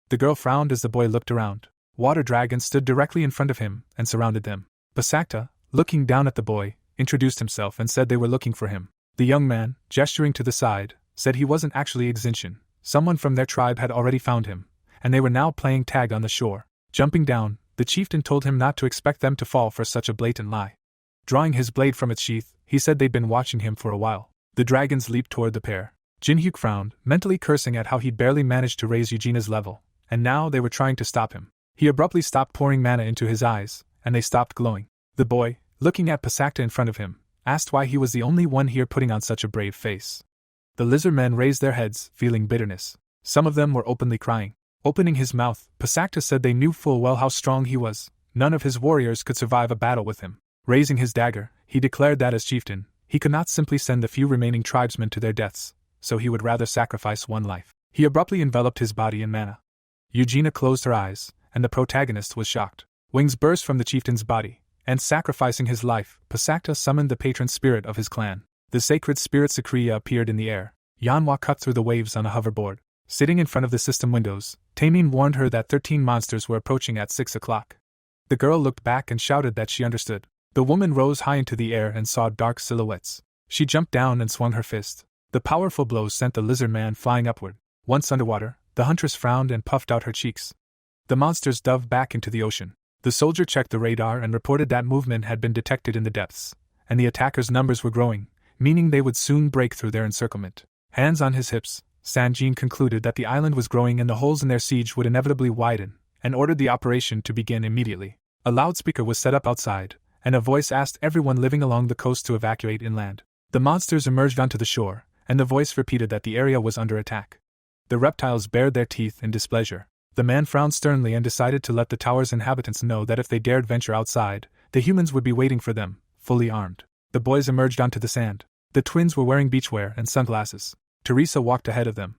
The girl frowned as the boy looked around. Water dragons stood directly in front of him and surrounded them. Pasakta, looking down at the boy, introduced himself and said they were looking for him. The young man, gesturing to the side, said he wasn't actually Exinchen. Someone from their tribe had already found him, and they were now playing tag on the shore. Jumping down, the chieftain told him not to expect them to fall for such a blatant lie. Drawing his blade from its sheath, he said they'd been watching him for a while. The dragons leaped toward the pair. Jin-hyuk frowned, mentally cursing at how he'd barely managed to raise Eugena's level, and now they were trying to stop him. He abruptly stopped pouring mana into his eyes, and they stopped glowing. The boy, looking at Pasakta in front of him, asked why he was the only one here putting on such a brave face. The lizard men raised their heads, feeling bitterness. Some of them were openly crying. Opening his mouth, Pasakta said they knew full well how strong he was. None of his warriors could survive a battle with him. Raising his dagger, he declared that as chieftain, he could not simply send the few remaining tribesmen to their deaths, so he would rather sacrifice one life. He abruptly enveloped his body in mana. Eugenia closed her eyes, and the protagonist was shocked. Wings burst from the chieftain's body, and sacrificing his life, Pasakta summoned the patron spirit of his clan. The sacred spirit Sakriya appeared in the air. Yanhwa cut through the waves on a hoverboard. Sitting in front of the system windows, Taemin warned her that 13 monsters were approaching at 6 o'clock. The girl looked back and shouted that she understood. The woman rose high into the air and saw dark silhouettes. She jumped down and swung her fist. The powerful blow sent the lizard man flying upward. Once underwater, the huntress frowned and puffed out her cheeks. The monsters dove back into the ocean. The soldier checked the radar and reported that movement had been detected in the depths, and the attackers' numbers were growing, meaning they would soon break through their encirclement. Hands on his hips, Sanjin concluded that the island was growing and the holes in their siege would inevitably widen, and ordered the operation to begin immediately. A loudspeaker was set up outside, and a voice asked everyone living along the coast to evacuate inland. The monsters emerged onto the shore, and the voice repeated that the area was under attack. The reptiles bared their teeth in displeasure. The man frowned sternly and decided to let the tower's inhabitants know that if they dared venture outside, the humans would be waiting for them, fully armed. The boys emerged onto the sand. The twins were wearing beachwear and sunglasses. Teresa walked ahead of them.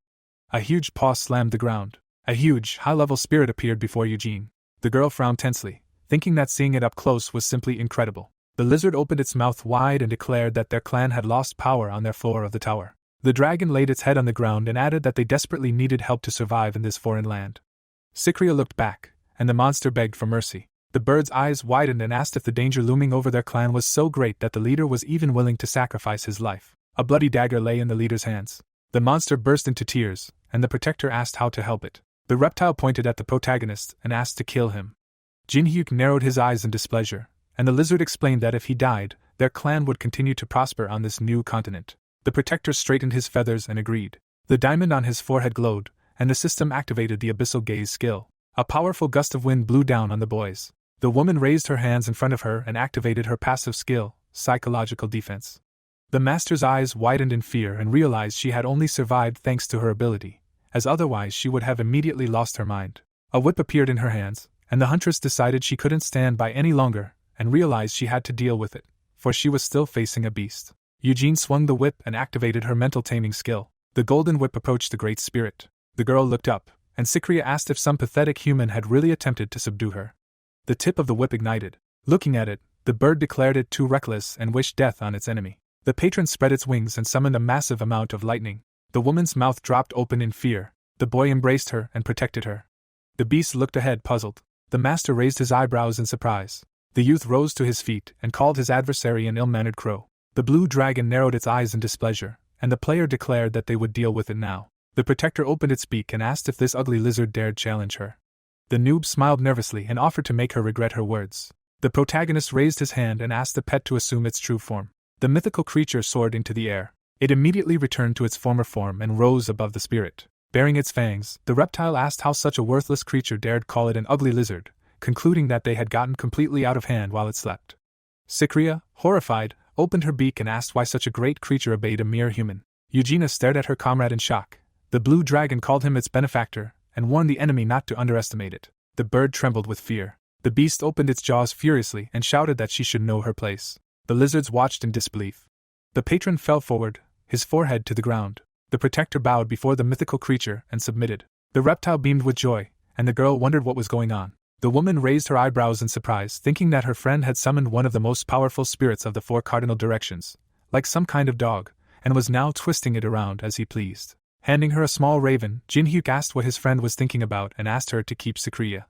A huge paw slammed the ground. A huge, high-level spirit appeared before Eugene. The girl frowned tensely, thinking that seeing it up close was simply incredible. The lizard opened its mouth wide and declared that their clan had lost power on their floor of the tower. The dragon laid its head on the ground and added that they desperately needed help to survive in this foreign land. Cyria looked back, and the monster begged for mercy. The bird's eyes widened and asked if the danger looming over their clan was so great that the leader was even willing to sacrifice his life. A bloody dagger lay in the leader's hands. The monster burst into tears, and the protector asked how to help it. The reptile pointed at the protagonist and asked to kill him. Jinhyuk narrowed his eyes in displeasure, and the lizard explained that if he died, their clan would continue to prosper on this new continent. The protector straightened his feathers and agreed. The diamond on his forehead glowed, and the system activated the abyssal gaze skill. A powerful gust of wind blew down on the boys. The woman raised her hands in front of her and activated her passive skill, psychological defense. The master's eyes widened in fear and realized she had only survived thanks to her ability, as otherwise she would have immediately lost her mind. A whip appeared in her hands, and the huntress decided she couldn't stand by any longer, and realized she had to deal with it, for she was still facing a beast. Eugene swung the whip and activated her mental taming skill. The golden whip approached the great spirit. The girl looked up, and Cyria asked if some pathetic human had really attempted to subdue her. The tip of the whip ignited. Looking at it, the bird declared it too reckless and wished death on its enemy. The patron spread its wings and summoned a massive amount of lightning. The woman's mouth dropped open in fear. The boy embraced her and protected her. The beast looked ahead puzzled. The master raised his eyebrows in surprise. The youth rose to his feet and called his adversary an ill-mannered crow. The blue dragon narrowed its eyes in displeasure, and the player declared that they would deal with it now. The protector opened its beak and asked if this ugly lizard dared challenge her. The noob smiled nervously and offered to make her regret her words. The protagonist raised his hand and asked the pet to assume its true form. The mythical creature soared into the air. It immediately returned to its former form and rose above the spirit. Baring its fangs, the reptile asked how such a worthless creature dared call it an ugly lizard, concluding that they had gotten completely out of hand while it slept. Cyria, horrified, opened her beak and asked why such a great creature obeyed a mere human. Eugenia stared at her comrade in shock. The blue dragon called him its benefactor, and warned the enemy not to underestimate it. The bird trembled with fear. The beast opened its jaws furiously and shouted that she should know her place. The lizards watched in disbelief. The patron fell forward, his forehead to the ground. The protector bowed before the mythical creature and submitted. The reptile beamed with joy, and the girl wondered what was going on. The woman raised her eyebrows in surprise, thinking that her friend had summoned one of the most powerful spirits of the 4 cardinal directions, like some kind of dog, and was now twisting it around as he pleased. Handing her a small raven, Jinhyuk asked what his friend was thinking about and asked her to keep Cyria.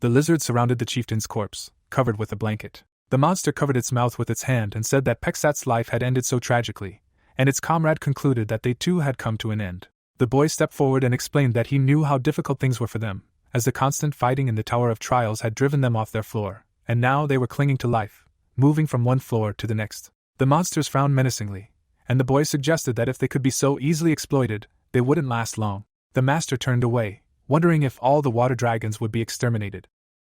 The lizard surrounded the chieftain's corpse, covered with a blanket. The monster covered its mouth with its hand and said that Peksat's life had ended so tragically, and its comrade concluded that they too had come to an end. The boy stepped forward and explained that he knew how difficult things were for them, as the constant fighting in the Tower of Trials had driven them off their floor, and now they were clinging to life, moving from one floor to the next. The monsters frowned menacingly, and the boy suggested that if they could be so easily exploited, they wouldn't last long. The master turned away, wondering if all the water dragons would be exterminated.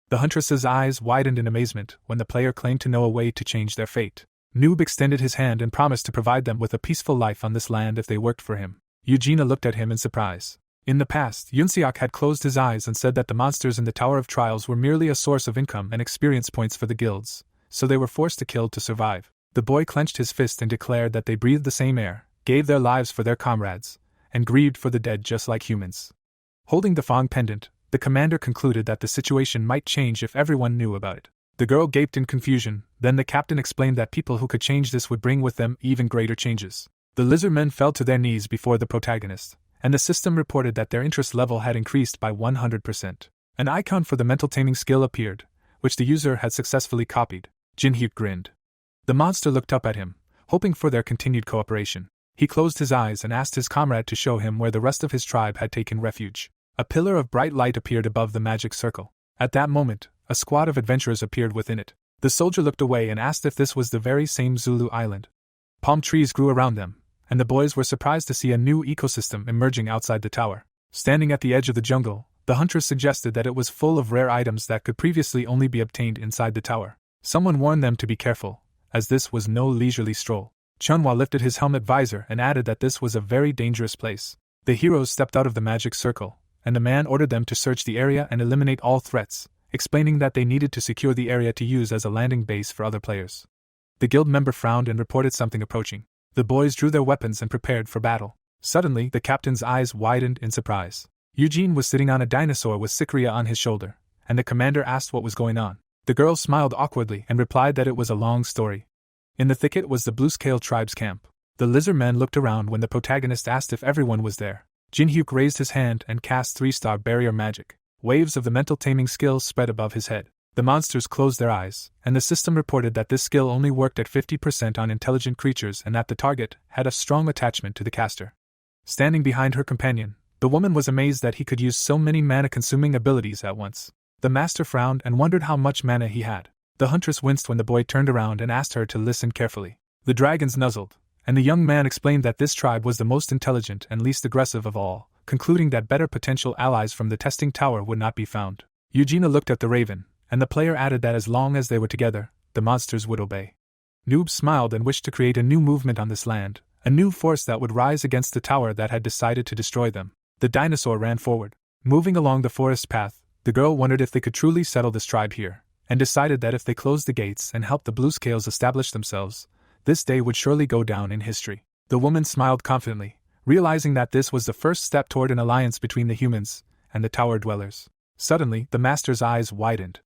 The huntress's eyes widened in amazement when the player claimed to know a way to change their fate. Noob extended his hand and promised to provide them with a peaceful life on this land if they worked for him. Eugenia looked at him in surprise. In the past, Yunseok had closed his eyes and said that the monsters in the Tower of Trials were merely a source of income and experience points for the guilds, so they were forced to kill to survive. The boy clenched his fist and declared that they breathed the same air, gave their lives for their comrades, and grieved for the dead just like humans. Holding the Fong pendant, the commander concluded that the situation might change if everyone knew about it. The girl gaped in confusion, then the captain explained that people who could change this would bring with them even greater changes. The lizardmen fell to their knees before the protagonist, and the system reported that their interest level had increased by 100%. An icon for the mental taming skill appeared, which the user had successfully copied. Jinhyuk grinned. The monster looked up at him, hoping for their continued cooperation. He closed his eyes and asked his comrade to show him where the rest of his tribe had taken refuge. A pillar of bright light appeared above the magic circle. At that moment, a squad of adventurers appeared within it. The soldier looked away and asked if this was the very same Zulu island. Palm trees grew around them, and the boys were surprised to see a new ecosystem emerging outside the tower. Standing at the edge of the jungle, the hunters suggested that it was full of rare items that could previously only be obtained inside the tower. Someone warned them to be careful, as this was no leisurely stroll. Chunhwa lifted his helmet visor and added that this was a very dangerous place. The heroes stepped out of the magic circle, and the man ordered them to search the area and eliminate all threats, explaining that they needed to secure the area to use as a landing base for other players. The guild member frowned and reported something approaching. The boys drew their weapons and prepared for battle. Suddenly, the captain's eyes widened in surprise. Eugene was sitting on a dinosaur with Cyria on his shoulder, and the commander asked what was going on. The girl smiled awkwardly and replied that it was a long story. In the thicket was the Bluescale tribe's camp. The lizard men looked around when the protagonist asked if everyone was there. Jinhyuk raised his hand and cast 3-star barrier magic. Waves of the mental taming skill spread above his head. The monsters closed their eyes, and the system reported that this skill only worked at 50% on intelligent creatures and that the target had a strong attachment to the caster. Standing behind her companion, the woman was amazed that he could use so many mana-consuming abilities at once. The master frowned and wondered how much mana he had. The huntress winced when the boy turned around and asked her to listen carefully. The dragons nuzzled, and the young man explained that this tribe was the most intelligent and least aggressive of all, concluding that better potential allies from the testing tower would not be found. Eugenia looked at the raven, and the player added that as long as they were together, the monsters would obey. Noob smiled and wished to create a new movement on this land, a new force that would rise against the tower that had decided to destroy them. The dinosaur ran forward. Moving along the forest path, the girl wondered if they could truly settle this tribe here, and decided that if they closed the gates and helped the Bluescales establish themselves, this day would surely go down in history. The woman smiled confidently, realizing that this was the first step toward an alliance between the humans and the tower dwellers. Suddenly, the master's eyes widened.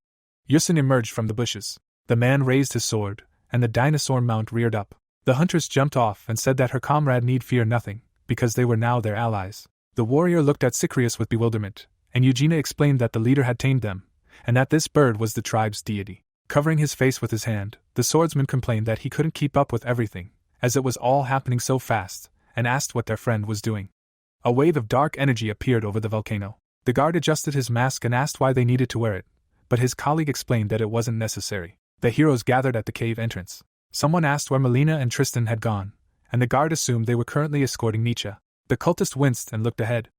Yusin emerged from the bushes. The man raised his sword, and the dinosaur mount reared up. The huntress jumped off and said that her comrade need fear nothing, because they were now their allies. The warrior looked at Cycrius with bewilderment, and Eugenia explained that the leader had tamed them, and that this bird was the tribe's deity. Covering his face with his hand, the swordsman complained that he couldn't keep up with everything, as it was all happening so fast, and asked what their friend was doing. A wave of dark energy appeared over the volcano. The guard adjusted his mask and asked why they needed to wear it, but his colleague explained that it wasn't necessary. The heroes gathered at the cave entrance. Someone asked where Melina and Tristan had gone, and the guard assumed they were currently escorting Nietzsche. The cultist winced and looked ahead.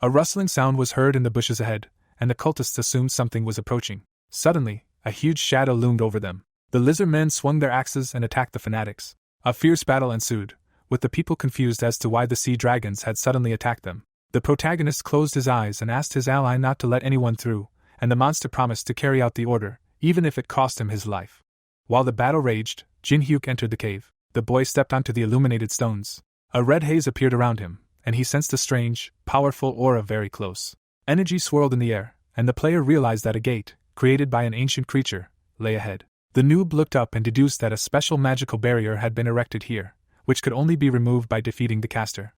A rustling sound was heard in the bushes ahead, and the cultists assumed something was approaching. Suddenly, a huge shadow loomed over them. The lizard men swung their axes and attacked the fanatics. A fierce battle ensued, with the people confused as to why the sea dragons had suddenly attacked them. The protagonist closed his eyes and asked his ally not to let anyone through, and the monster promised to carry out the order, even if it cost him his life. While the battle raged, Jinhyuk entered the cave. The boy stepped onto the illuminated stones. A red haze appeared around him, and he sensed a strange, powerful aura very close. Energy swirled in the air, and the player realized that a gate, created by an ancient creature, lay ahead. The noob looked up and deduced that a special magical barrier had been erected here, which could only be removed by defeating the caster.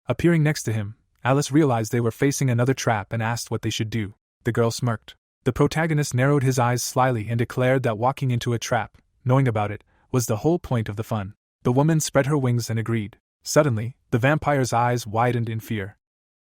Appearing next to him, Alice realized they were facing another trap and asked what they should do. The girl smirked. The protagonist narrowed his eyes slyly and declared that walking into a trap, knowing about it, was the whole point of the fun. The woman spread her wings and agreed. Suddenly, the vampire's eyes widened in fear.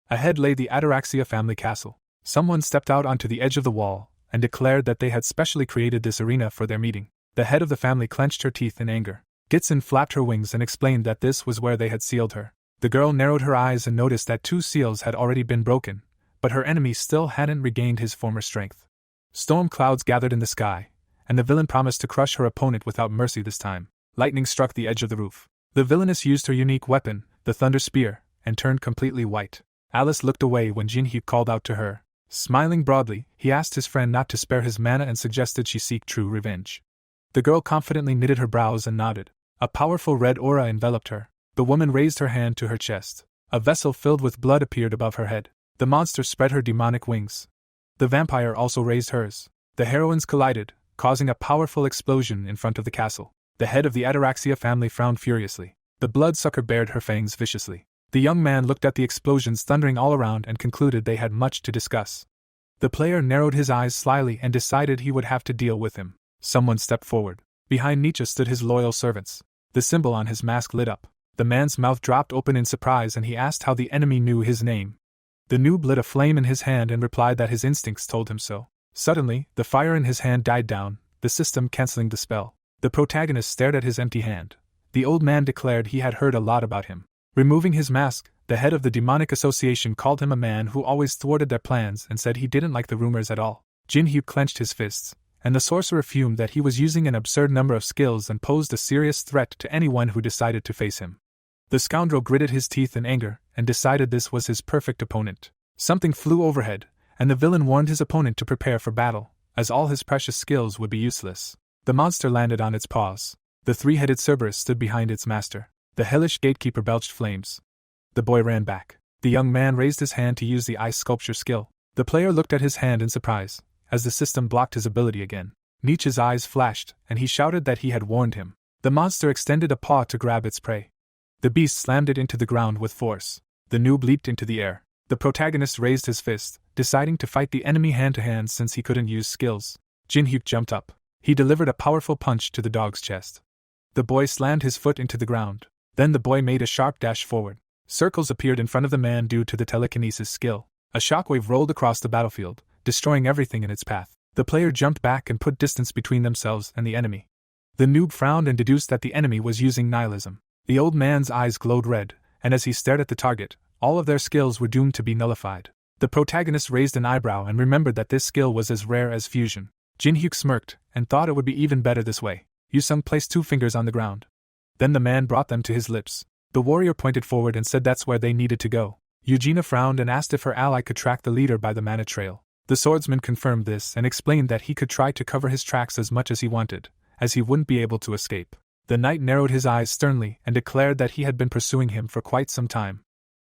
Ahead lay the Ataraxia family castle. Someone stepped out onto the edge of the wall and declared that they had specially created this arena for their meeting. The head of the family clenched her teeth in anger. Gitsin flapped her wings and explained that this was where they had sealed her. The girl narrowed her eyes and noticed that 2 seals had already been broken, but her enemy still hadn't regained his former strength. Storm clouds gathered in the sky, and the villain promised to crush her opponent without mercy this time. Lightning struck the edge of the roof. The villainess used her unique weapon, the Thunder Spear, and turned completely white. Alice looked away when Jinhyuk called out to her. Smiling broadly, he asked his friend not to spare his mana and suggested she seek true revenge. The girl confidently knitted her brows and nodded. A powerful red aura enveloped her. The woman raised her hand to her chest. A vessel filled with blood appeared above her head. The monster spread her demonic wings. The vampire also raised hers. The heroines collided, causing a powerful explosion in front of the castle. The head of the Ataraxia family frowned furiously. The bloodsucker bared her fangs viciously. The young man looked at the explosions thundering all around and concluded they had much to discuss. The player narrowed his eyes slyly and decided he would have to deal with him. Someone stepped forward. Behind Nietzsche stood his loyal servants. The symbol on his mask lit up. The man's mouth dropped open in surprise and he asked how the enemy knew his name. The noob lit a flame in his hand and replied that his instincts told him so. Suddenly, the fire in his hand died down, the system canceling the spell. The protagonist stared at his empty hand. The old man declared he had heard a lot about him. Removing his mask, the head of the demonic association called him a man who always thwarted their plans and said he didn't like the rumors at all. Jinhyuk clenched his fists, and the sorcerer fumed that he was using an absurd number of skills and posed a serious threat to anyone who decided to face him. The scoundrel gritted his teeth in anger and decided this was his perfect opponent. Something flew overhead, and the villain warned his opponent to prepare for battle, as all his precious skills would be useless. The monster landed on its paws. The three-headed Cerberus stood behind its master. The hellish gatekeeper belched flames. The boy ran back. The young man raised his hand to use the ice sculpture skill. The player looked at his hand in surprise, as the system blocked his ability again. Nietzsche's eyes flashed, and he shouted that he had warned him. The monster extended a paw to grab its prey. The beast slammed it into the ground with force. The noob leaped into the air. The protagonist raised his fist, deciding to fight the enemy hand-to-hand since he couldn't use skills. Jin-hyuk jumped up. He delivered a powerful punch to the dog's chest. The boy slammed his foot into the ground. Then the boy made a sharp dash forward. Circles appeared in front of the man due to the telekinesis skill. A shockwave rolled across the battlefield, destroying everything in its path. The player jumped back and put distance between themselves and the enemy. The noob frowned and deduced that the enemy was using nihilism. The old man's eyes glowed red, and as he stared at the target, all of their skills were doomed to be nullified. The protagonist raised an eyebrow and remembered that this skill was as rare as fusion. Jin-hyuk smirked, and thought it would be even better this way. Yu-sung placed 2 fingers on the ground. Then the man brought them to his lips. The warrior pointed forward and said that's where they needed to go. Eugenia frowned and asked if her ally could track the leader by the mana trail. The swordsman confirmed this and explained that he could try to cover his tracks as much as he wanted, as he wouldn't be able to escape. The knight narrowed his eyes sternly and declared that he had been pursuing him for quite some time.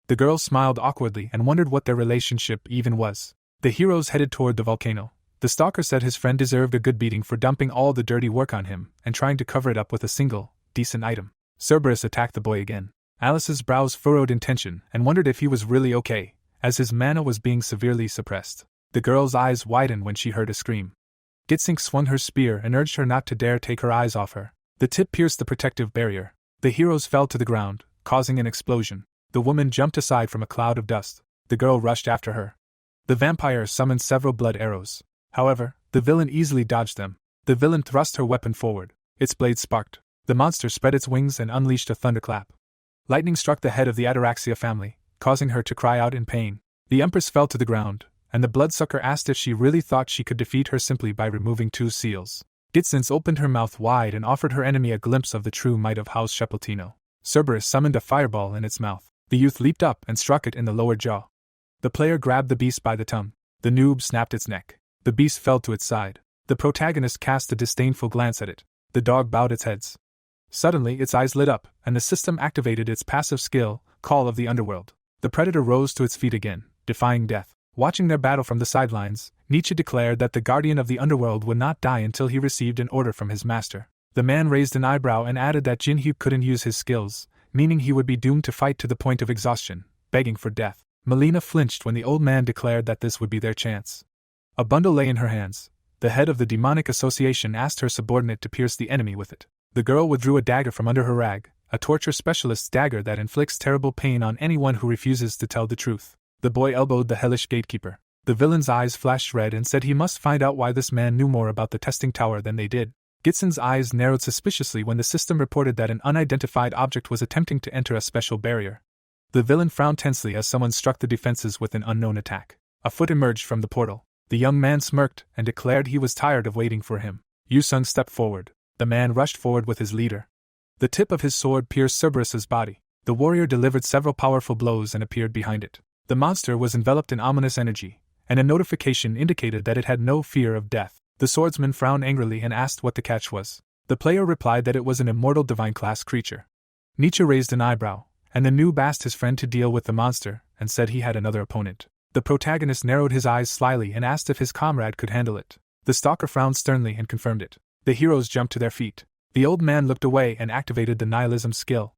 The girl smiled awkwardly and wondered what their relationship even was. The heroes headed toward the volcano. The stalker said his friend deserved a good beating for dumping all the dirty work on him and trying to cover it up with a single, decent item. Cerberus attacked the boy again. Alice's brows furrowed in tension and wondered if he was really okay, as his mana was being severely suppressed. The girl's eyes widened when she heard a scream. Gitsink swung her spear and urged her not to dare take her eyes off her. The tip pierced the protective barrier. The heroes fell to the ground, causing an explosion. The woman jumped aside from a cloud of dust. The girl rushed after her. The vampire summoned several blood arrows. However, the villain easily dodged them. The villain thrust her weapon forward. Its blade sparked. The monster spread its wings and unleashed a thunderclap. Lightning struck the head of the Ataraxia family, causing her to cry out in pain. The Empress fell to the ground, and the bloodsucker asked if she really thought she could defeat her simply by removing 2 seals. Gitsins opened her mouth wide and offered her enemy a glimpse of the true might of House Shepeltino. Cerberus summoned a fireball in its mouth. The youth leaped up and struck it in the lower jaw. The player grabbed the beast by the tongue. The noob snapped its neck. The beast fell to its side. The protagonist cast a disdainful glance at it. The dog bowed its head. Suddenly its eyes lit up, and the system activated its passive skill, Call of the Underworld. The predator rose to its feet again, defying death. Watching their battle from the sidelines, Nietzsche declared that the guardian of the underworld would not die until he received an order from his master. The man raised an eyebrow and added that Jin-hyuk couldn't use his skills, meaning he would be doomed to fight to the point of exhaustion, begging for death. Melina flinched when the old man declared that this would be their chance. A bundle lay in her hands. The head of the demonic association asked her subordinate to pierce the enemy with it. The girl withdrew a dagger from under her rag, a torture specialist's dagger that inflicts terrible pain on anyone who refuses to tell the truth. The boy elbowed the hellish gatekeeper. The villain's eyes flashed red and said he must find out why this man knew more about the testing tower than they did. Gitsin's eyes narrowed suspiciously when the system reported that an unidentified object was attempting to enter a special barrier. The villain frowned tensely as someone struck the defenses with an unknown attack. A foot emerged from the portal. The young man smirked and declared he was tired of waiting for him. Yu-sung stepped forward. The man rushed forward with his leader. The tip of his sword pierced Cerberus's body. The warrior delivered several powerful blows and appeared behind it. The monster was enveloped in ominous energy, and a notification indicated that it had no fear of death. The swordsman frowned angrily and asked what the catch was. The player replied that it was an immortal divine-class creature. Nietzsche raised an eyebrow, and the noob asked his friend to deal with the monster, and said he had another opponent. The protagonist narrowed his eyes slyly and asked if his comrade could handle it. The stalker frowned sternly and confirmed it. The heroes jumped to their feet. The old man looked away and activated the nihilism skill.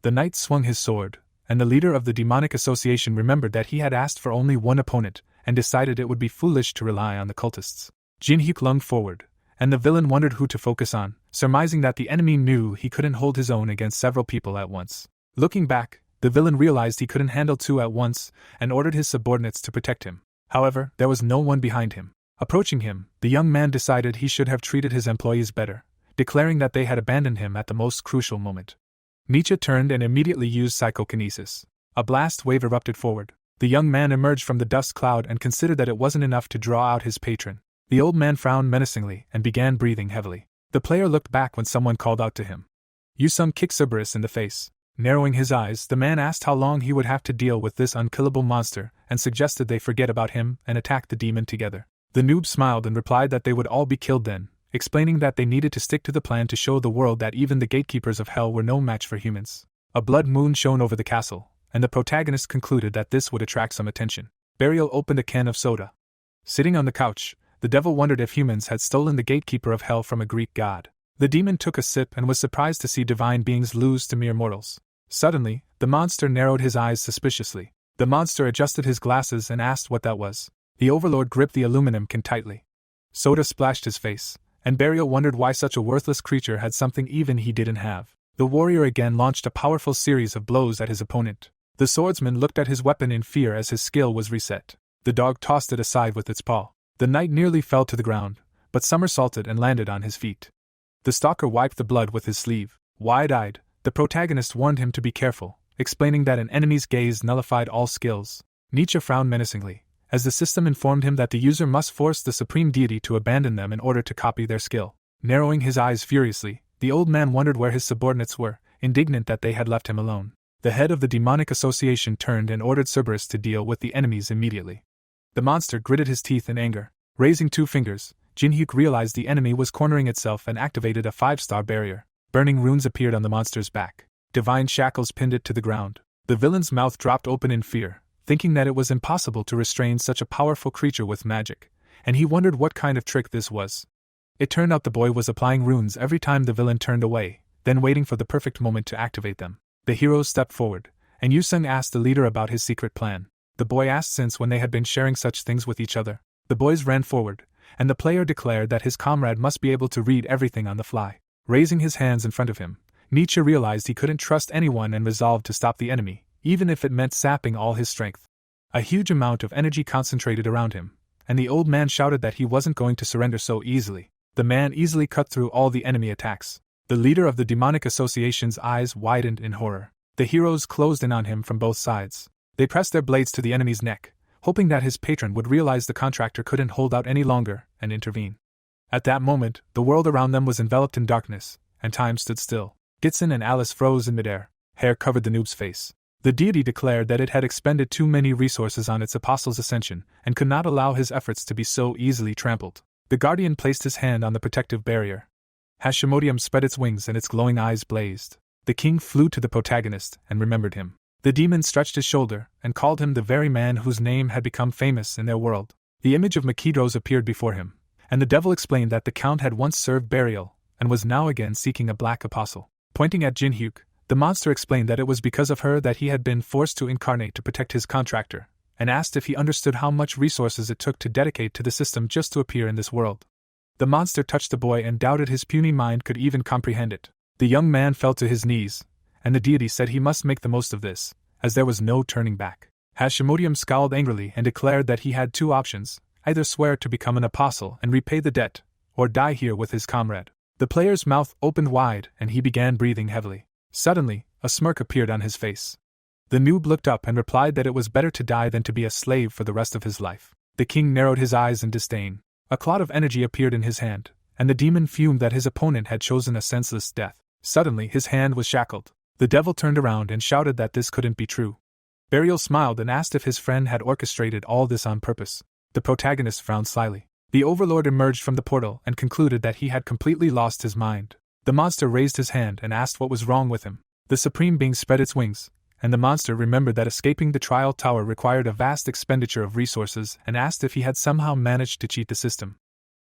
The knight swung his sword, and the leader of the demonic association remembered that he had asked for only one opponent, and decided it would be foolish to rely on the cultists. Jin-hyuk lunged forward, and the villain wondered who to focus on, surmising that the enemy knew he couldn't hold his own against several people at once. Looking back, the villain realized he couldn't handle 2 at once, and ordered his subordinates to protect him. However, there was no one behind him. Approaching him, the young man decided he should have treated his employees better, declaring that they had abandoned him at the most crucial moment. Nietzsche turned and immediately used psychokinesis. A blast wave erupted forward. The young man emerged from the dust cloud and considered that it wasn't enough to draw out his patron. The old man frowned menacingly and began breathing heavily. The player looked back when someone called out to him. Yu-sung kicked Cerberus in the face. Narrowing his eyes, the man asked how long he would have to deal with this unkillable monster and suggested they forget about him and attack the demon together. The noob smiled and replied that they would all be killed then, explaining that they needed to stick to the plan to show the world that even the gatekeepers of hell were no match for humans. A blood moon shone over the castle, and the protagonist concluded that this would attract some attention. Burial opened a can of soda. Sitting on the couch, the devil wondered if humans had stolen the gatekeeper of hell from a Greek god. The demon took a sip and was surprised to see divine beings lose to mere mortals. Suddenly, the monster narrowed his eyes suspiciously. The monster adjusted his glasses and asked what that was. The overlord gripped the aluminum can tightly. Soda splashed his face, and Burial wondered why such a worthless creature had something even he didn't have. The warrior again launched a powerful series of blows at his opponent. The swordsman looked at his weapon in fear as his skill was reset. The dog tossed it aside with its paw. The knight nearly fell to the ground, but somersaulted and landed on his feet. The stalker wiped the blood with his sleeve. Wide-eyed, the protagonist warned him to be careful, explaining that an enemy's gaze nullified all skills. Nietzsche frowned menacingly, as the system informed him that the user must force the supreme deity to abandon them in order to copy their skill. Narrowing his eyes furiously, the old man wondered where his subordinates were, indignant that they had left him alone. The head of the demonic association turned and ordered Cerberus to deal with the enemies immediately. The monster gritted his teeth in anger. Raising 2 fingers, Jinhyuk realized the enemy was cornering itself and activated a 5-star barrier. Burning runes appeared on the monster's back. Divine shackles pinned it to the ground. The villain's mouth dropped open in fear, thinking that it was impossible to restrain such a powerful creature with magic, and he wondered what kind of trick this was. It turned out the boy was applying runes every time the villain turned away, then waiting for the perfect moment to activate them. The heroes stepped forward, and Yusung asked the leader about his secret plan. The boy asked since when they had been sharing such things with each other. The boys ran forward, and the player declared that his comrade must be able to read everything on the fly. Raising his hands in front of him, Nietzsche realized he couldn't trust anyone and resolved to stop the enemy, even if it meant sapping all his strength. A huge amount of energy concentrated around him, and the old man shouted that he wasn't going to surrender so easily. The man easily cut through all the enemy attacks. The leader of the demonic association's eyes widened in horror. The heroes closed in on him from both sides. They pressed their blades to the enemy's neck, hoping that his patron would realize the contractor couldn't hold out any longer and intervene. At that moment, the world around them was enveloped in darkness, and time stood still. Gitsin and Alice froze in midair. Hair covered the noob's face. The deity declared that it had expended too many resources on its apostle's ascension, and could not allow his efforts to be so easily trampled. The guardian placed his hand on the protective barrier. Hashimotoum spread its wings and its glowing eyes blazed. The king flew to the protagonist and remembered him. The demon stretched his shoulder and called him the very man whose name had become famous in their world. The image of Makidros appeared before him, and the devil explained that the count had once served Burial, and was now again seeking a black apostle. Pointing at Jinhyuk, the monster explained that it was because of her that he had been forced to incarnate to protect his contractor, and asked if he understood how much resources it took to dedicate to the system just to appear in this world. The monster touched the boy and doubted his puny mind could even comprehend it. The young man fell to his knees, and the deity said he must make the most of this, as there was no turning back. Hashimotoum scowled angrily and declared that he had 2 options, either swear to become an apostle and repay the debt, or die here with his comrade. The player's mouth opened wide and he began breathing heavily. Suddenly, a smirk appeared on his face. The noob looked up and replied that it was better to die than to be a slave for the rest of his life. The king narrowed his eyes in disdain. A cloud of energy appeared in his hand, and the demon fumed that his opponent had chosen a senseless death. Suddenly his hand was shackled. The devil turned around and shouted that this couldn't be true. Burial smiled and asked if his friend had orchestrated all this on purpose. The protagonist frowned slyly. The overlord emerged from the portal and concluded that he had completely lost his mind. The monster raised his hand and asked what was wrong with him. The supreme being spread its wings, and the monster remembered that escaping the trial tower required a vast expenditure of resources and asked if he had somehow managed to cheat the system.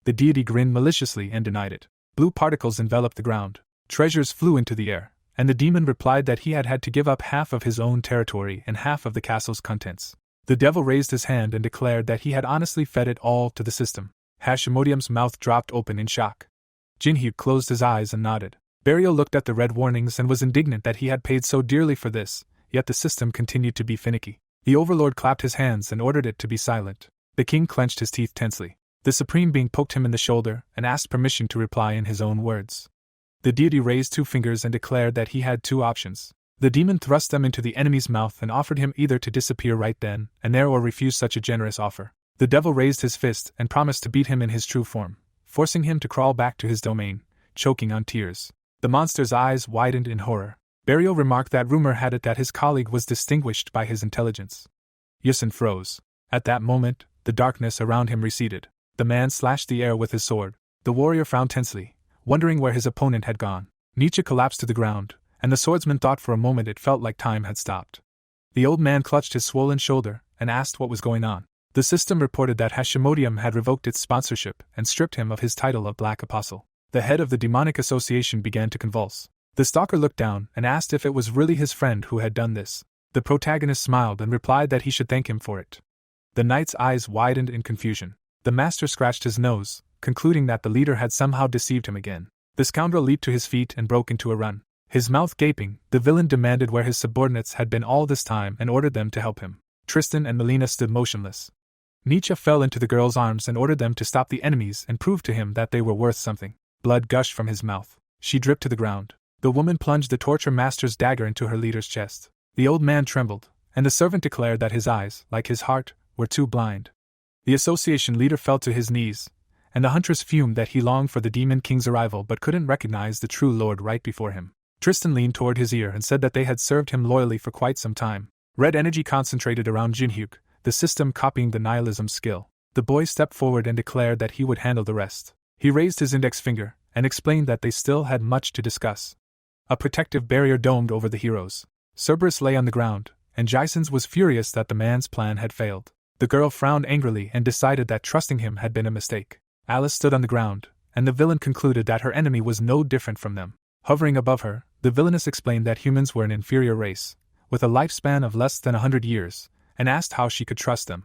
The deity grinned maliciously and denied it. Blue particles enveloped the ground. Treasures flew into the air, and the demon replied that he had had to give up half of his own territory and half of the castle's contents. The devil raised his hand and declared that he had honestly fed it all to the system. Hashimotoum's mouth dropped open in shock. Jinhyuk closed his eyes and nodded. Burial looked at the red warnings and was indignant that he had paid so dearly for this, yet the system continued to be finicky. The overlord clapped his hands and ordered it to be silent. The king clenched his teeth tensely. The supreme being poked him in the shoulder and asked permission to reply in his own words. The deity raised 2 fingers and declared that he had 2 options. The demon thrust them into the enemy's mouth and offered him either to disappear right then and there or refuse such a generous offer. The devil raised his fist and promised to beat him in his true form, forcing him to crawl back to his domain, choking on tears. The monster's eyes widened in horror. Berio remarked that rumor had it that his colleague was distinguished by his intelligence. Yusin froze. At that moment, the darkness around him receded. The man slashed the air with his sword. The warrior frowned tensely, wondering where his opponent had gone. Nietzsche collapsed to the ground, and the swordsman thought for a moment it felt like time had stopped. The old man clutched his swollen shoulder and asked what was going on. The system reported that Hashimoto'um had revoked its sponsorship and stripped him of his title of Black Apostle. The head of the demonic association began to convulse. The stalker looked down and asked if it was really his friend who had done this. The protagonist smiled and replied that he should thank him for it. The knight's eyes widened in confusion. The master scratched his nose, concluding that the leader had somehow deceived him again. The scoundrel leaped to his feet and broke into a run. His mouth gaping, the villain demanded where his subordinates had been all this time and ordered them to help him. Tristan and Melina stood motionless. Nietzsche fell into the girl's arms and ordered them to stop the enemies and prove to him that they were worth something. Blood gushed from his mouth. She dripped to the ground. The woman plunged the torture master's dagger into her leader's chest. The old man trembled, and the servant declared that his eyes, like his heart, were too blind. The association leader fell to his knees, and the huntress fumed that he longed for the demon king's arrival but couldn't recognize the true lord right before him. Tristan leaned toward his ear and said that they had served him loyally for quite some time. Red energy concentrated around Jinhyuk, the system copying the nihilism skill. The boy stepped forward and declared that he would handle the rest. He raised his index finger and explained that they still had much to discuss. A protective barrier domed over the heroes. Cerberus lay on the ground, and Jysons was furious that the man's plan had failed. The girl frowned angrily and decided that trusting him had been a mistake. Alice stood on the ground, and the villain concluded that her enemy was no different from them. Hovering above her, the villainess explained that humans were an inferior race, with a lifespan of less than 100 years, and asked how she could trust them.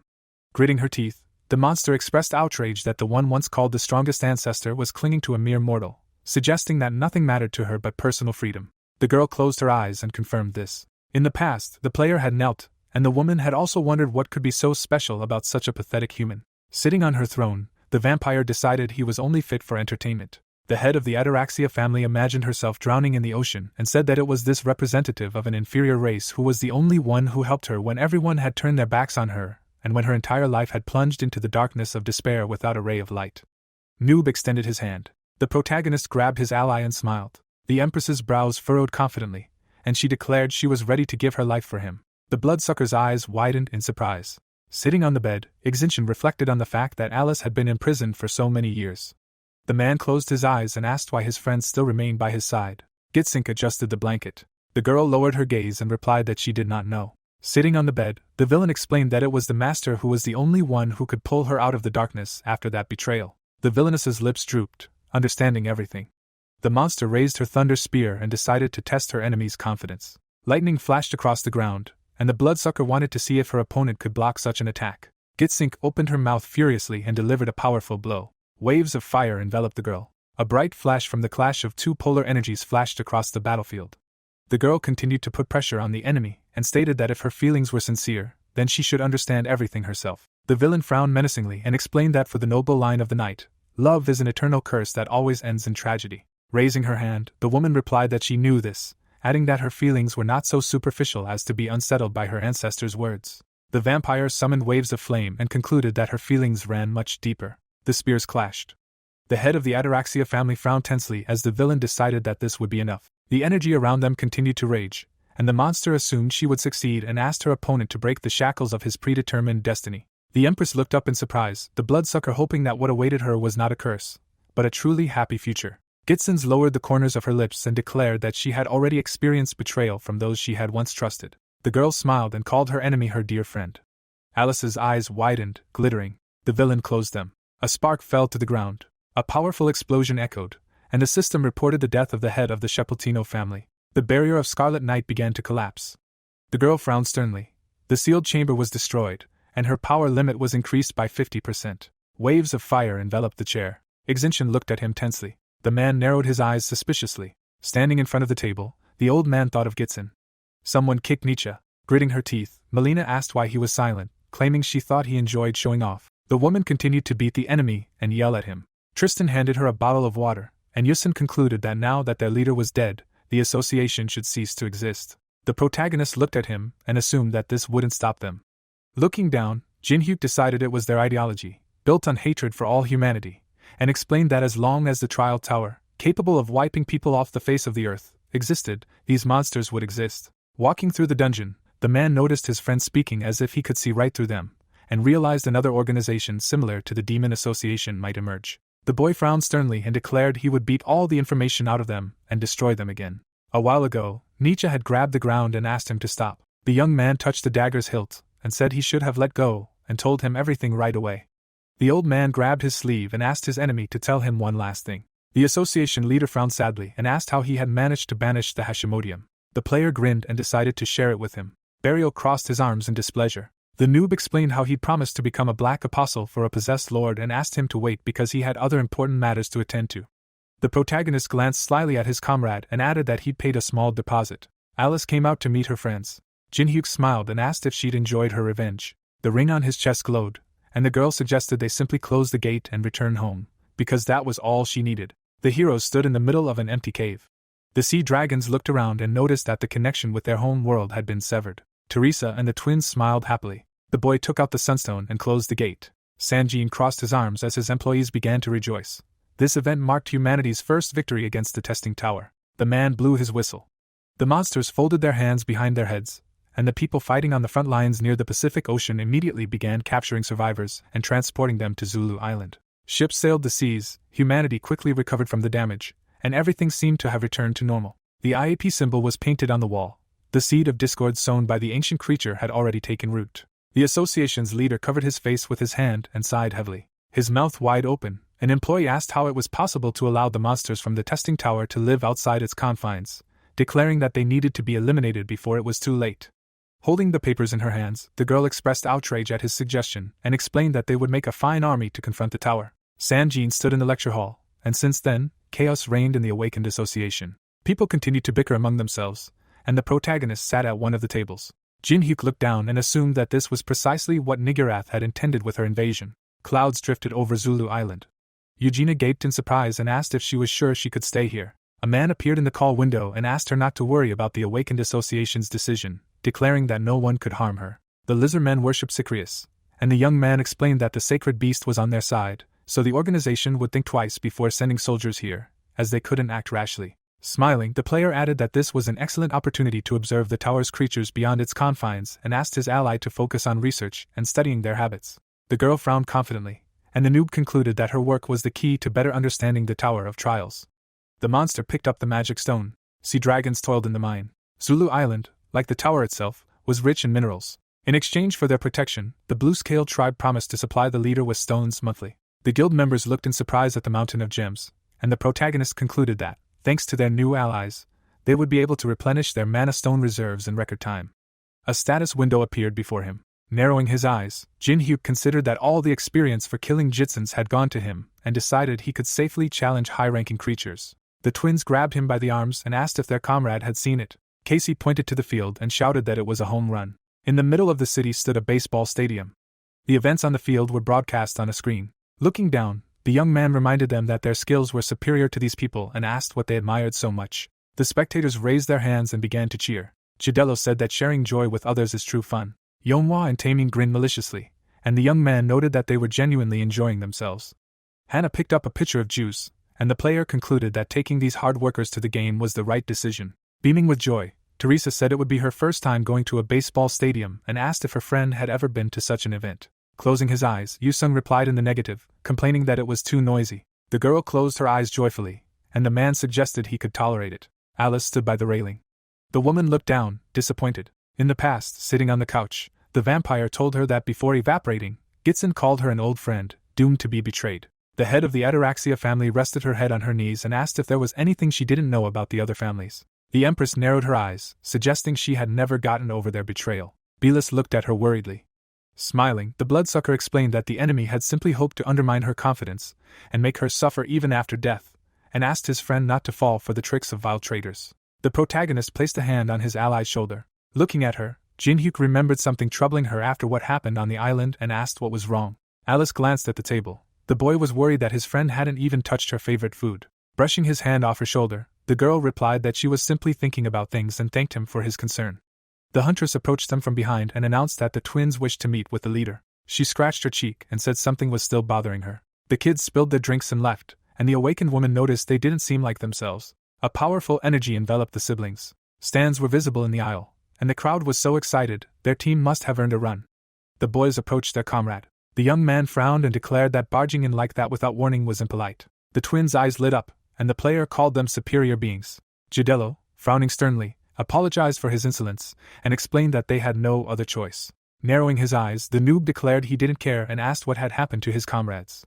Gritting her teeth, the monster expressed outrage that the one once called the strongest ancestor was clinging to a mere mortal, suggesting that nothing mattered to her but personal freedom. The girl closed her eyes and confirmed this. In the past, the player had knelt, and the woman had also wondered what could be so special about such a pathetic human. Sitting on her throne, the vampire decided he was only fit for entertainment. The head of the Ataraxia family imagined herself drowning in the ocean and said that it was this representative of an inferior race who was the only one who helped her when everyone had turned their backs on her, and when her entire life had plunged into the darkness of despair without a ray of light. Noob extended his hand. The protagonist grabbed his ally and smiled. The Empress's brows furrowed confidently, and she declared she was ready to give her life for him. The bloodsucker's eyes widened in surprise. Sitting on the bed, Ixinchen reflected on the fact that Alice had been imprisoned for so many years. The man closed his eyes and asked why his friend still remained by his side. Gitsink adjusted the blanket. The girl lowered her gaze and replied that she did not know. Sitting on the bed, the villain explained that it was the master who was the only one who could pull her out of the darkness after that betrayal. The villainess's lips drooped, understanding everything. The monster raised her thunder spear and decided to test her enemy's confidence. Lightning flashed across the ground, and the bloodsucker wanted to see if her opponent could block such an attack. Gitsink opened her mouth furiously and delivered a powerful blow. Waves of fire enveloped the girl. A bright flash from the clash of two polar energies flashed across the battlefield. The girl continued to put pressure on the enemy and stated that if her feelings were sincere, then she should understand everything herself. The villain frowned menacingly and explained that for the noble line of the knight, love is an eternal curse that always ends in tragedy. Raising her hand, the woman replied that she knew this, adding that her feelings were not so superficial as to be unsettled by her ancestors' words. The vampire summoned waves of flame and concluded that her feelings ran much deeper. The spears clashed. The head of the Ataraxia family frowned tensely as the villain decided that this would be enough. The energy around them continued to rage, and the monster assumed she would succeed and asked her opponent to break the shackles of his predetermined destiny. The Empress looked up in surprise, the bloodsucker hoping that what awaited her was not a curse, but a truly happy future. Gitsons lowered the corners of her lips and declared that she had already experienced betrayal from those she had once trusted. The girl smiled and called her enemy her dear friend. Alice's eyes widened, glittering. The villain closed them. A spark fell to the ground. A powerful explosion echoed, and the system reported the death of the head of the Shepeltino family. The barrier of Scarlet Night began to collapse. The girl frowned sternly. The sealed chamber was destroyed, and her power limit was increased by 50%. Waves of fire enveloped the chair. Ixinchen looked at him tensely. The man narrowed his eyes suspiciously. Standing in front of the table, the old man thought of Gitsin. Someone kicked Nietzsche. Gritting her teeth, Melina asked why he was silent, claiming she thought he enjoyed showing off. The woman continued to beat the enemy and yell at him. Tristan handed her a bottle of water, and Yusin concluded that now that their leader was dead, the association should cease to exist. The protagonist looked at him and assumed that this wouldn't stop them. Looking down, Jinhyuk decided it was their ideology, built on hatred for all humanity, and explained that as long as the trial tower, capable of wiping people off the face of the earth, existed, these monsters would exist. Walking through the dungeon, the man noticed his friend speaking as if he could see right through them, and realized another organization similar to the Demon Association might emerge. The boy frowned sternly and declared he would beat all the information out of them and destroy them again. A while ago, Nietzsche had grabbed the ground and asked him to stop. The young man touched the dagger's hilt and said he should have let go, and told him everything right away. The old man grabbed his sleeve and asked his enemy to tell him one last thing. The association leader frowned sadly and asked how he had managed to banish the Hashimotoium. The player grinned and decided to share it with him. Burial crossed his arms in displeasure. The noob explained how he'd promised to become a black apostle for a possessed lord and asked him to wait because he had other important matters to attend to. The protagonist glanced slyly at his comrade and added that he'd paid a small deposit. Alice came out to meet her friends. Jin-hyuk smiled and asked if she'd enjoyed her revenge. The ring on his chest glowed, and the girl suggested they simply close the gate and return home, because that was all she needed. The heroes stood in the middle of an empty cave. The sea dragons looked around and noticed that the connection with their home world had been severed. Teresa and the twins smiled happily. The boy took out the sunstone and closed the gate. Sanjin crossed his arms as his employees began to rejoice. This event marked humanity's first victory against the testing tower. The man blew his whistle. The monsters folded their hands behind their heads, and the people fighting on the front lines near the Pacific Ocean immediately began capturing survivors and transporting them to Zulu Island. Ships sailed the seas, humanity quickly recovered from the damage, and everything seemed to have returned to normal. The IAP symbol was painted on the wall. The seed of discord sown by the ancient creature had already taken root. The association's leader covered his face with his hand and sighed heavily. His mouth wide open, an employee asked how it was possible to allow the monsters from the testing tower to live outside its confines, declaring that they needed to be eliminated before it was too late. Holding the papers in her hands, the girl expressed outrage at his suggestion and explained that they would make a fine army to confront the tower. Sanjin stood in the lecture hall, and since then, chaos reigned in the awakened association. People continued to bicker among themselves, and the protagonist sat at one of the tables. Jin-hyuk looked down and assumed that this was precisely what Nigurath had intended with her invasion. Clouds drifted over Zulu Island. Eugenia gaped in surprise and asked if she was sure she could stay here. A man appeared in the call window and asked her not to worry about the awakened association's decision, declaring that no one could harm her. The lizardmen worshipped Sicrius, and the young man explained that the sacred beast was on their side, so the organization would think twice before sending soldiers here, as they couldn't act rashly. Smiling, the player added that this was an excellent opportunity to observe the tower's creatures beyond its confines and asked his ally to focus on research and studying their habits. The girl frowned confidently, and the noob concluded that her work was the key to better understanding the Tower of Trials. The monster picked up the magic stone. Sea dragons toiled in the mine. Zulu Island, like the tower itself, was rich in minerals. In exchange for their protection, the Blue-Scale tribe promised to supply the leader with stones monthly. The guild members looked in surprise at the mountain of gems, and the protagonist concluded that, thanks to their new allies, they would be able to replenish their mana stone reserves in record time. A status window appeared before him. Narrowing his eyes, Jin-hyuk considered that all the experience for killing Jitsons had gone to him and decided he could safely challenge high-ranking creatures. The twins grabbed him by the arms and asked if their comrade had seen it. Casey pointed to the field and shouted that it was a home run. In the middle of the city stood a baseball stadium. The events on the field were broadcast on a screen. Looking down, the young man reminded them that their skills were superior to these people and asked what they admired so much. The spectators raised their hands and began to cheer. Chidello said that sharing joy with others is true fun. Yeonhwa and Taemin grinned maliciously, and the young man noted that they were genuinely enjoying themselves. Hannah picked up a pitcher of juice, and the player concluded that taking these hard workers to the game was the right decision. Beaming with joy, Teresa said it would be her first time going to a baseball stadium and asked if her friend had ever been to such an event. Closing his eyes, Yu-sung replied in the negative, complaining that it was too noisy. The girl closed her eyes joyfully, and the man suggested he could tolerate it. Alice stood by the railing. The woman looked down, disappointed. In the past, sitting on the couch, the vampire told her that before evaporating, Gitson called her an old friend, doomed to be betrayed. The head of the Ataraxia family rested her head on her knees and asked if there was anything she didn't know about the other families. The Empress narrowed her eyes, suggesting she had never gotten over their betrayal. Belis looked at her worriedly. Smiling, the bloodsucker explained that the enemy had simply hoped to undermine her confidence and make her suffer even after death, and asked his friend not to fall for the tricks of vile traitors. The protagonist placed a hand on his ally's shoulder. Looking at her, Jin-hyuk remembered something troubling her after what happened on the island and asked what was wrong. Alice glanced at the table. The boy was worried that his friend hadn't even touched her favorite food. Brushing his hand off her shoulder, the girl replied that she was simply thinking about things and thanked him for his concern. The huntress approached them from behind and announced that the twins wished to meet with the leader. She scratched her cheek and said something was still bothering her. The kids spilled their drinks and left, and the awakened woman noticed they didn't seem like themselves. A powerful energy enveloped the siblings. Stands were visible in the aisle, and the crowd was so excited, their team must have earned a run. The boys approached their comrade. The young man frowned and declared that barging in like that without warning was impolite. The twins' eyes lit up, and the player called them superior beings. Gidello, frowning sternly, apologized for his insolence, and explained that they had no other choice. Narrowing his eyes, the noob declared he didn't care and asked what had happened to his comrades.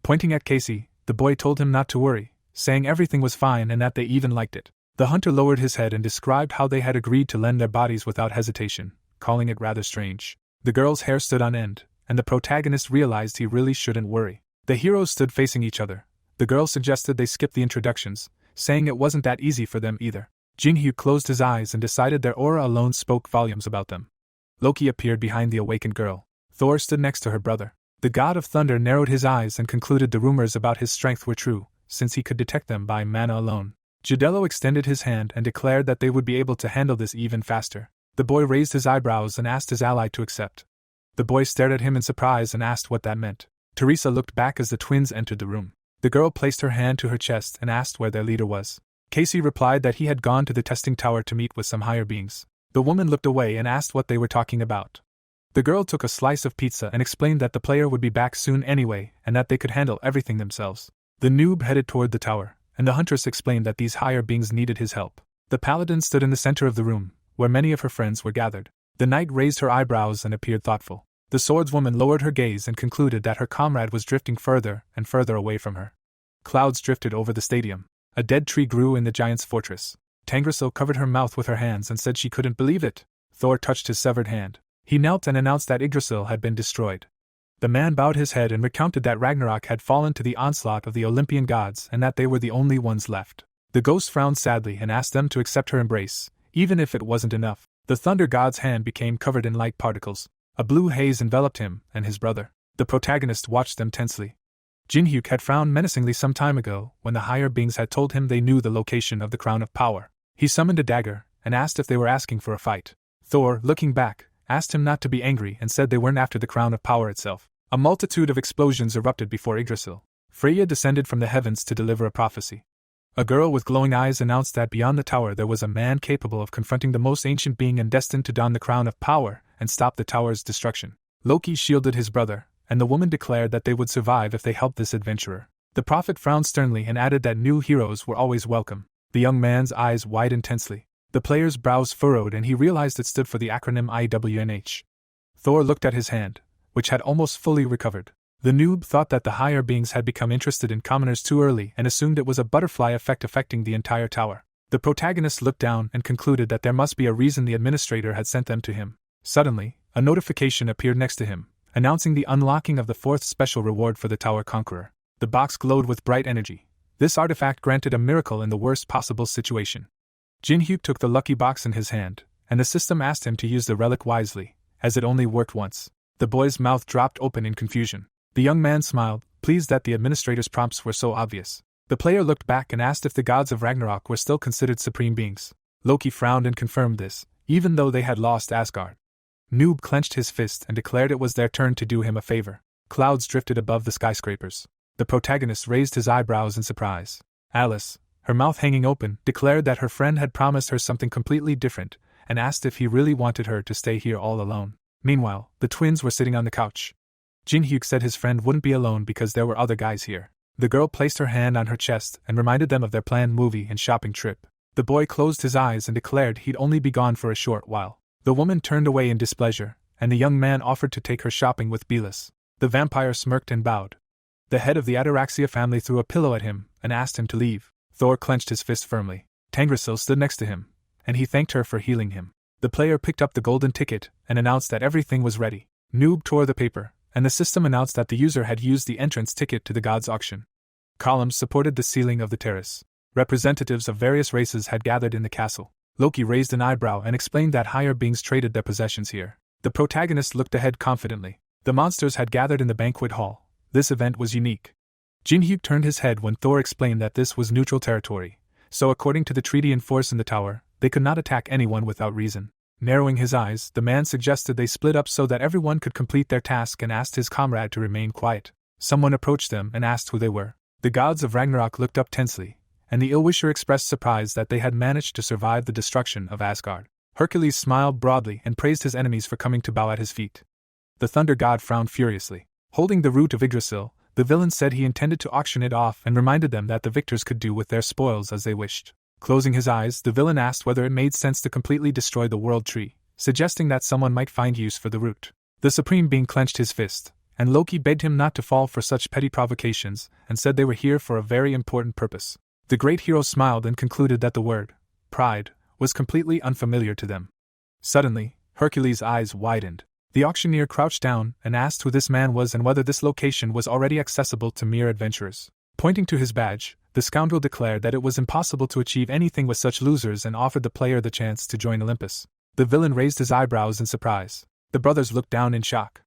Pointing at Casey, the boy told him not to worry, saying everything was fine and that they even liked it. The hunter lowered his head and described how they had agreed to lend their bodies without hesitation, calling it rather strange. The girl's hair stood on end, and the protagonist realized he really shouldn't worry. The heroes stood facing each other. The girl suggested they skip the introductions, saying it wasn't that easy for them either. Jinhyu closed his eyes and decided their aura alone spoke volumes about them. Loki appeared behind the awakened girl. Thor stood next to her brother. The god of thunder narrowed his eyes and concluded the rumors about his strength were true, since he could detect them by mana alone. Gidello extended his hand and declared that they would be able to handle this even faster. The boy raised his eyebrows and asked his ally to accept. The boy stared at him in surprise and asked what that meant. Teresa looked back as the twins entered the room. The girl placed her hand to her chest and asked where their leader was. Casey replied that he had gone to the testing tower to meet with some higher beings. The woman looked away and asked what they were talking about. The girl took a slice of pizza and explained that the player would be back soon anyway and that they could handle everything themselves. The noob headed toward the tower, and the huntress explained that these higher beings needed his help. The paladin stood in the center of the room, where many of her friends were gathered. The knight raised her eyebrows and appeared thoughtful. The swordswoman lowered her gaze and concluded that her comrade was drifting further and further away from her. Clouds drifted over the stadium. A dead tree grew in the giant's fortress. Tangrissel covered her mouth with her hands and said she couldn't believe it. Thor touched his severed hand. He knelt and announced that Yggdrasil had been destroyed. The man bowed his head and recounted that Ragnarok had fallen to the onslaught of the Olympian gods and that they were the only ones left. The ghost frowned sadly and asked them to accept her embrace, even if it wasn't enough. The thunder god's hand became covered in light particles. A blue haze enveloped him and his brother. The protagonist watched them tensely. Jinhyuk had frowned menacingly some time ago when the higher beings had told him they knew the location of the Crown of Power. He summoned a dagger and asked if they were asking for a fight. Thor, looking back, asked him not to be angry and said they weren't after the Crown of Power itself. A multitude of explosions erupted before Yggdrasil. Freya descended from the heavens to deliver a prophecy. A girl with glowing eyes announced that beyond the tower there was a man capable of confronting the most ancient being and destined to don the Crown of Power and stop the tower's destruction. Loki shielded his brother, and the woman declared that they would survive if they helped this adventurer. The prophet frowned sternly and added that new heroes were always welcome. The young man's eyes widened tensely. The player's brows furrowed and he realized it stood for the acronym IWNH. Thor looked at his hand, which had almost fully recovered. The noob thought that the higher beings had become interested in commoners too early and assumed it was a butterfly effect affecting the entire tower. The protagonist looked down and concluded that there must be a reason the administrator had sent them to him. Suddenly, a notification appeared next to him, announcing the unlocking of the 4th special reward for the Tower Conqueror. The box glowed with bright energy. This artifact granted a miracle in the worst possible situation. Jinhyuk took the lucky box in his hand, and the system asked him to use the relic wisely, as it only worked once. The boy's mouth dropped open in confusion. The young man smiled, pleased that the administrator's prompts were so obvious. The player looked back and asked if the gods of Ragnarok were still considered supreme beings. Loki frowned and confirmed this, even though they had lost Asgard. Noob clenched his fist and declared it was their turn to do him a favor. Clouds drifted above the skyscrapers. The protagonist raised his eyebrows in surprise. Alice, her mouth hanging open, declared that her friend had promised her something completely different, and asked if he really wanted her to stay here all alone. Meanwhile, the twins were sitting on the couch. Jinhyuk said his friend wouldn't be alone because there were other guys here. The girl placed her hand on her chest and reminded them of their planned movie and shopping trip. The boy closed his eyes and declared he'd only be gone for a short while. The woman turned away in displeasure, and the young man offered to take her shopping with Belis. The vampire smirked and bowed. The head of the Ataraxia family threw a pillow at him and asked him to leave. Thor clenched his fist firmly. Tangrissel stood next to him, and he thanked her for healing him. The player picked up the golden ticket and announced that everything was ready. Noob tore the paper, and the system announced that the user had used the entrance ticket to the god's auction. Columns supported the ceiling of the terrace. Representatives of various races had gathered in the castle. Loki raised an eyebrow and explained that higher beings traded their possessions here. The protagonist looked ahead confidently. The monsters had gathered in the banquet hall. This event was unique. Jinhyuk turned his head when Thor explained that this was neutral territory, so according to the treaty in force in the tower, they could not attack anyone without reason. Narrowing his eyes, the man suggested they split up so that everyone could complete their task and asked his comrade to remain quiet. Someone approached them and asked who they were. The gods of Ragnarok looked up tensely, and the ill-wisher expressed surprise that they had managed to survive the destruction of Asgard. Hercules smiled broadly and praised his enemies for coming to bow at his feet. The thunder god frowned furiously. Holding the root of Yggdrasil, the villain said he intended to auction it off and reminded them that the victors could do with their spoils as they wished. Closing his eyes, the villain asked whether it made sense to completely destroy the world tree, suggesting that someone might find use for the root. The supreme being clenched his fist, and Loki begged him not to fall for such petty provocations and said they were here for a very important purpose. The great hero smiled and concluded that the word, pride, was completely unfamiliar to them. Suddenly, Hercules' eyes widened. The auctioneer crouched down and asked who this man was and whether this location was already accessible to mere adventurers. Pointing to his badge, the scoundrel declared that it was impossible to achieve anything with such losers and offered the player the chance to join Olympus. The villain raised his eyebrows in surprise. The brothers looked down in shock.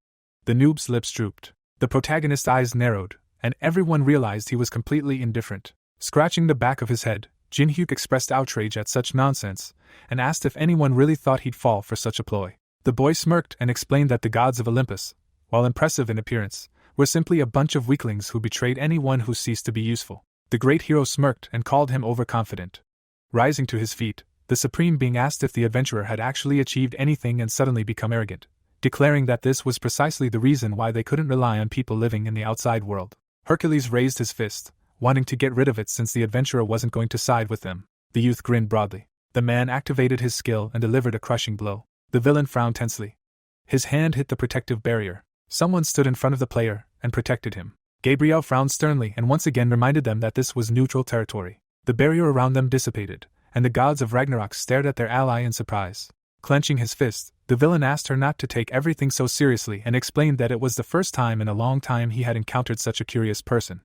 The noob's lips drooped. The protagonist's eyes narrowed, and everyone realized he was completely indifferent. Scratching the back of his head, Jin-hyuk expressed outrage at such nonsense, and asked if anyone really thought he'd fall for such a ploy. The boy smirked and explained that the gods of Olympus, while impressive in appearance, were simply a bunch of weaklings who betrayed anyone who ceased to be useful. The great hero smirked and called him overconfident. Rising to his feet, the supreme being asked if the adventurer had actually achieved anything and suddenly become arrogant, declaring that this was precisely the reason why they couldn't rely on people living in the outside world. Hercules raised his fist, wanting to get rid of it since the adventurer wasn't going to side with them. The youth grinned broadly. The man activated his skill and delivered a crushing blow. The villain frowned tensely. His hand hit the protective barrier. Someone stood in front of the player and protected him. Gabriel frowned sternly and once again reminded them that this was neutral territory. The barrier around them dissipated, and the gods of Ragnarok stared at their ally in surprise. Clenching his fist, the villain asked her not to take everything so seriously and explained that it was the first time in a long time he had encountered such a curious person.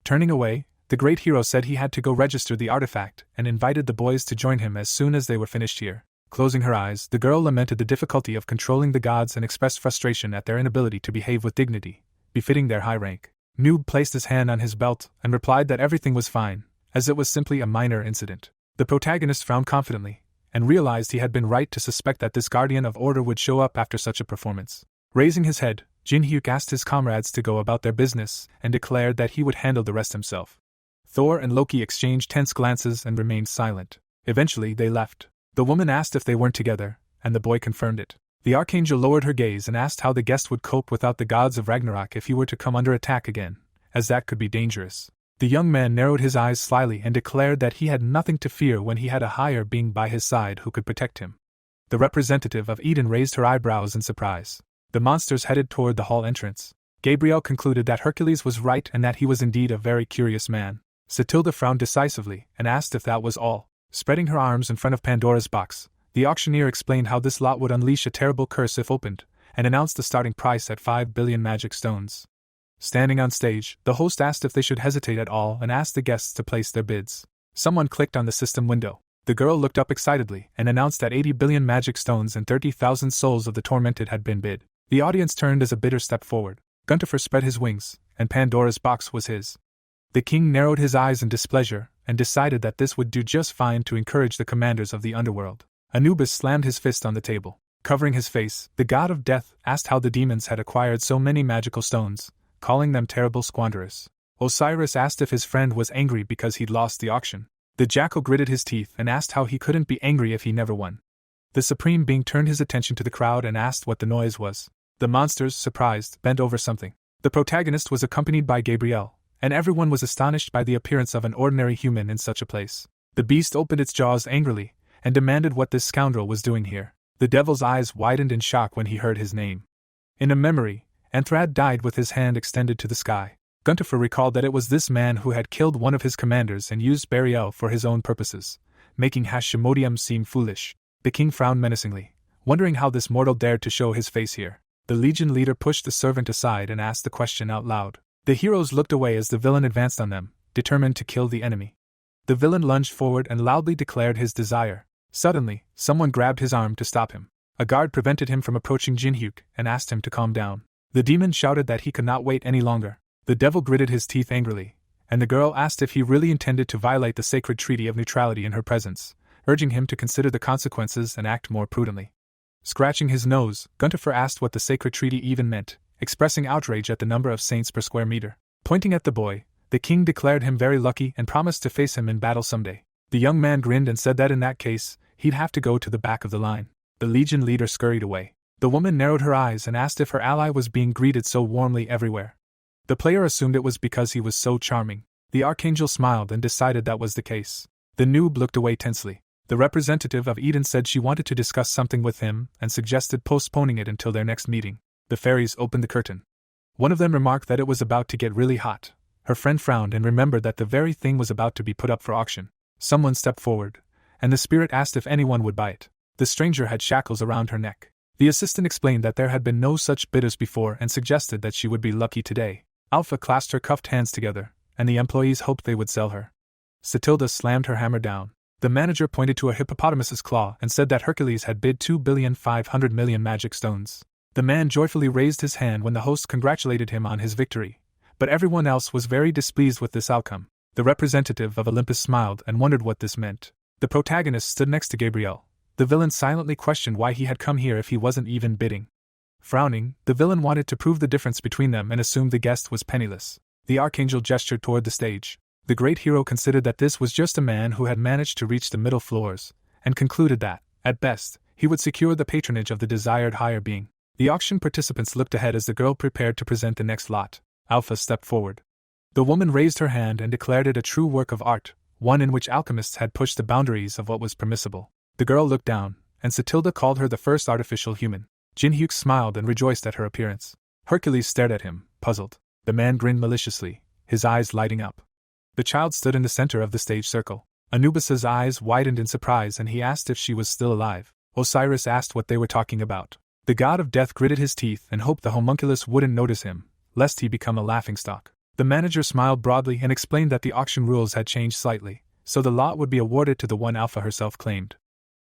Turning away, the great hero said he had to go register the artifact and invited the boys to join him as soon as they were finished here. Closing her eyes, the girl lamented the difficulty of controlling the gods and expressed frustration at their inability to behave with dignity, befitting their high rank. Noob placed his hand on his belt and replied that everything was fine, as it was simply a minor incident. The protagonist frowned confidently, and realized he had been right to suspect that this guardian of order would show up after such a performance. Raising his head, Jin-hyuk asked his comrades to go about their business and declared that he would handle the rest himself. Thor and Loki exchanged tense glances and remained silent. Eventually they left. The woman asked if they weren't together, and the boy confirmed it. The archangel lowered her gaze and asked how the guest would cope without the gods of Ragnarok if he were to come under attack again, as that could be dangerous. The young man narrowed his eyes slyly and declared that he had nothing to fear when he had a higher being by his side who could protect him. The representative of Eden raised her eyebrows in surprise. The monsters headed toward the hall entrance. Gabriel concluded that Hercules was right and that he was indeed a very curious man. Satilda frowned decisively and asked if that was all. Spreading her arms in front of Pandora's box, the auctioneer explained how this lot would unleash a terrible curse if opened, and announced the starting price at 5 billion magic stones. Standing on stage, the host asked if they should hesitate at all and asked the guests to place their bids. Someone clicked on the system window. The girl looked up excitedly and announced that 80 billion magic stones and 30,000 souls of the tormented had been bid. The audience turned as a bidder stepped forward. Guntifer spread his wings, and Pandora's box was his. The king narrowed his eyes in displeasure and decided that this would do just fine to encourage the commanders of the underworld. Anubis slammed his fist on the table. Covering his face, the god of death asked how the demons had acquired so many magical stones, calling them terrible squanderers. Osiris asked if his friend was angry because he'd lost the auction. The jackal gritted his teeth and asked how he couldn't be angry if he never won. The supreme being turned his attention to the crowd and asked what the noise was. The monsters, surprised, bent over something. The protagonist was accompanied by Gabriel, and everyone was astonished by the appearance of an ordinary human in such a place. The beast opened its jaws angrily and demanded what this scoundrel was doing here. The devil's eyes widened in shock when he heard his name. In a memory, Anthrad died with his hand extended to the sky. Guntifer recalled that it was this man who had killed one of his commanders and used Burial for his own purposes, making Hashimodium seem foolish. The king frowned menacingly, wondering how this mortal dared to show his face here. The legion leader pushed the servant aside and asked the question out loud. The heroes looked away as the villain advanced on them, determined to kill the enemy. The villain lunged forward and loudly declared his desire. Suddenly, someone grabbed his arm to stop him. A guard prevented him from approaching Jin-hyuk and asked him to calm down. The demon shouted that he could not wait any longer. The devil gritted his teeth angrily, and the girl asked if he really intended to violate the sacred treaty of neutrality in her presence, urging him to consider the consequences and act more prudently. Scratching his nose, Guntifer asked what the sacred treaty even meant, expressing outrage at the number of saints per square meter. Pointing at the boy, The king declared him very lucky and promised to face him in battle someday. The young man grinned and said that in that case, he'd have to go to the back of the line. The legion leader scurried away. The woman narrowed her eyes and asked if her ally was being greeted so warmly everywhere. The player assumed it was because he was so charming. The archangel smiled and decided that was the case. The noob looked away tensely. The representative of Eden said she wanted to discuss something with him and suggested postponing it until their next meeting. The fairies opened the curtain. One of them remarked that it was about to get really hot. Her friend frowned and remembered that the very thing was about to be put up for auction. Someone stepped forward, and the spirit asked if anyone would buy it. The stranger had shackles around her neck. The assistant explained that there had been no such bidders before and suggested that she would be lucky today. Alpha clasped her cuffed hands together, and the employees hoped they would sell her. Satilda slammed her hammer down. The manager pointed to a hippopotamus's claw and said that Hercules had bid 2,500,000,000 magic stones. The man joyfully raised his hand when the host congratulated him on his victory, but everyone else was very displeased with this outcome. The representative of Olympus smiled and wondered what this meant. The protagonist stood next to Gabriel. The villain silently questioned why he had come here if he wasn't even bidding. Frowning, the villain wanted to prove the difference between them and assumed the guest was penniless. The archangel gestured toward the stage. The great hero considered that this was just a man who had managed to reach the middle floors, and concluded that, at best, he would secure the patronage of the desired higher being. The auction participants looked ahead as the girl prepared to present the next lot. Alpha stepped forward. The woman raised her hand and declared it a true work of art, one in which alchemists had pushed the boundaries of what was permissible. The girl looked down, and Satilda called her the first artificial human. Jinhyuk smiled and rejoiced at her appearance. Hercules stared at him, puzzled. The man grinned maliciously, his eyes lighting up. The child stood in the center of the stage circle. Anubis's eyes widened in surprise and he asked if she was still alive. Osiris asked what they were talking about. The god of death gritted his teeth and hoped the homunculus wouldn't notice him, lest he become a laughingstock. The manager smiled broadly and explained that the auction rules had changed slightly, so the lot would be awarded to the one Alpha herself claimed.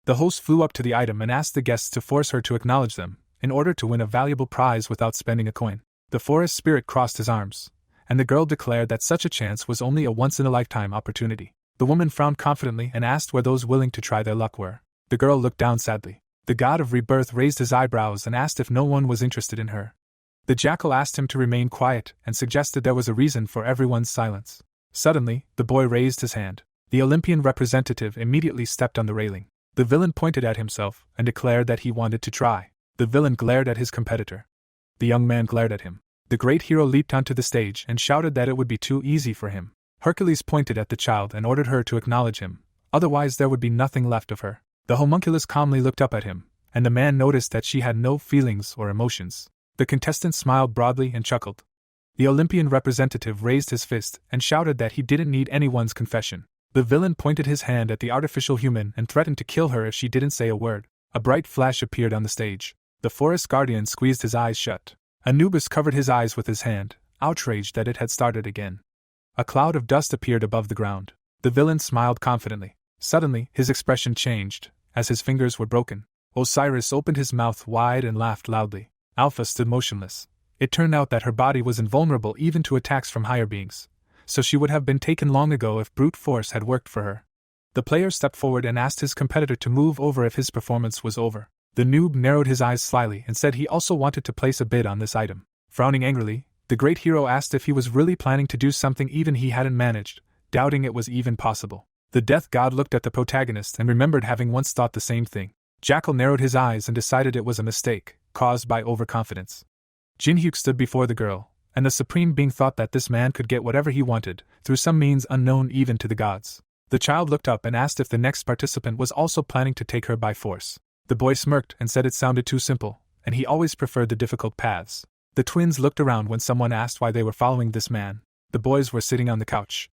The host flew up to the item and asked the guests to force her to acknowledge them, in order to win a valuable prize without spending a coin. The forest spirit crossed his arms, and the girl declared that such a chance was only a once-in-a-lifetime opportunity. The woman frowned confidently and asked where those willing to try their luck were. The girl looked down sadly. The god of rebirth raised his eyebrows and asked if no one was interested in her. The jackal asked him to remain quiet and suggested there was a reason for everyone's silence. Suddenly, the boy raised his hand. The Olympian representative immediately stepped on the railing. The villain pointed at himself and declared that he wanted to try. The villain glared at his competitor. The young man glared at him. The great hero leaped onto the stage and shouted that it would be too easy for him. Hercules pointed at the child and ordered her to acknowledge him, otherwise there would be nothing left of her. The homunculus calmly looked up at him, and the man noticed that she had no feelings or emotions. The contestant smiled broadly and chuckled. The Olympian representative raised his fist and shouted that he didn't need anyone's confession. The villain pointed his hand at the artificial human and threatened to kill her if she didn't say a word. A bright flash appeared on the stage. The forest guardian squeezed his eyes shut. Anubis covered his eyes with his hand, outraged that it had started again. A cloud of dust appeared above the ground. The villain smiled confidently. Suddenly, his expression changed, as his fingers were broken. Osiris opened his mouth wide and laughed loudly. Alpha stood motionless. It turned out that her body was invulnerable even to attacks from higher beings, so she would have been taken long ago if brute force had worked for her. The player stepped forward and asked his competitor to move over if his performance was over. The noob narrowed his eyes slyly and said he also wanted to place a bid on this item. Frowning angrily, the great hero asked if he was really planning to do something even he hadn't managed, doubting it was even possible. The death god looked at the protagonist and remembered having once thought the same thing. Jackal narrowed his eyes and decided it was a mistake, caused by overconfidence. Jinhyuk stood before the girl, and the supreme being thought that this man could get whatever he wanted, through some means unknown even to the gods. The child looked up and asked if the next participant was also planning to take her by force. The boy smirked and said it sounded too simple, and he always preferred the difficult paths. The twins looked around when someone asked why they were following this man. The boys were sitting on the couch.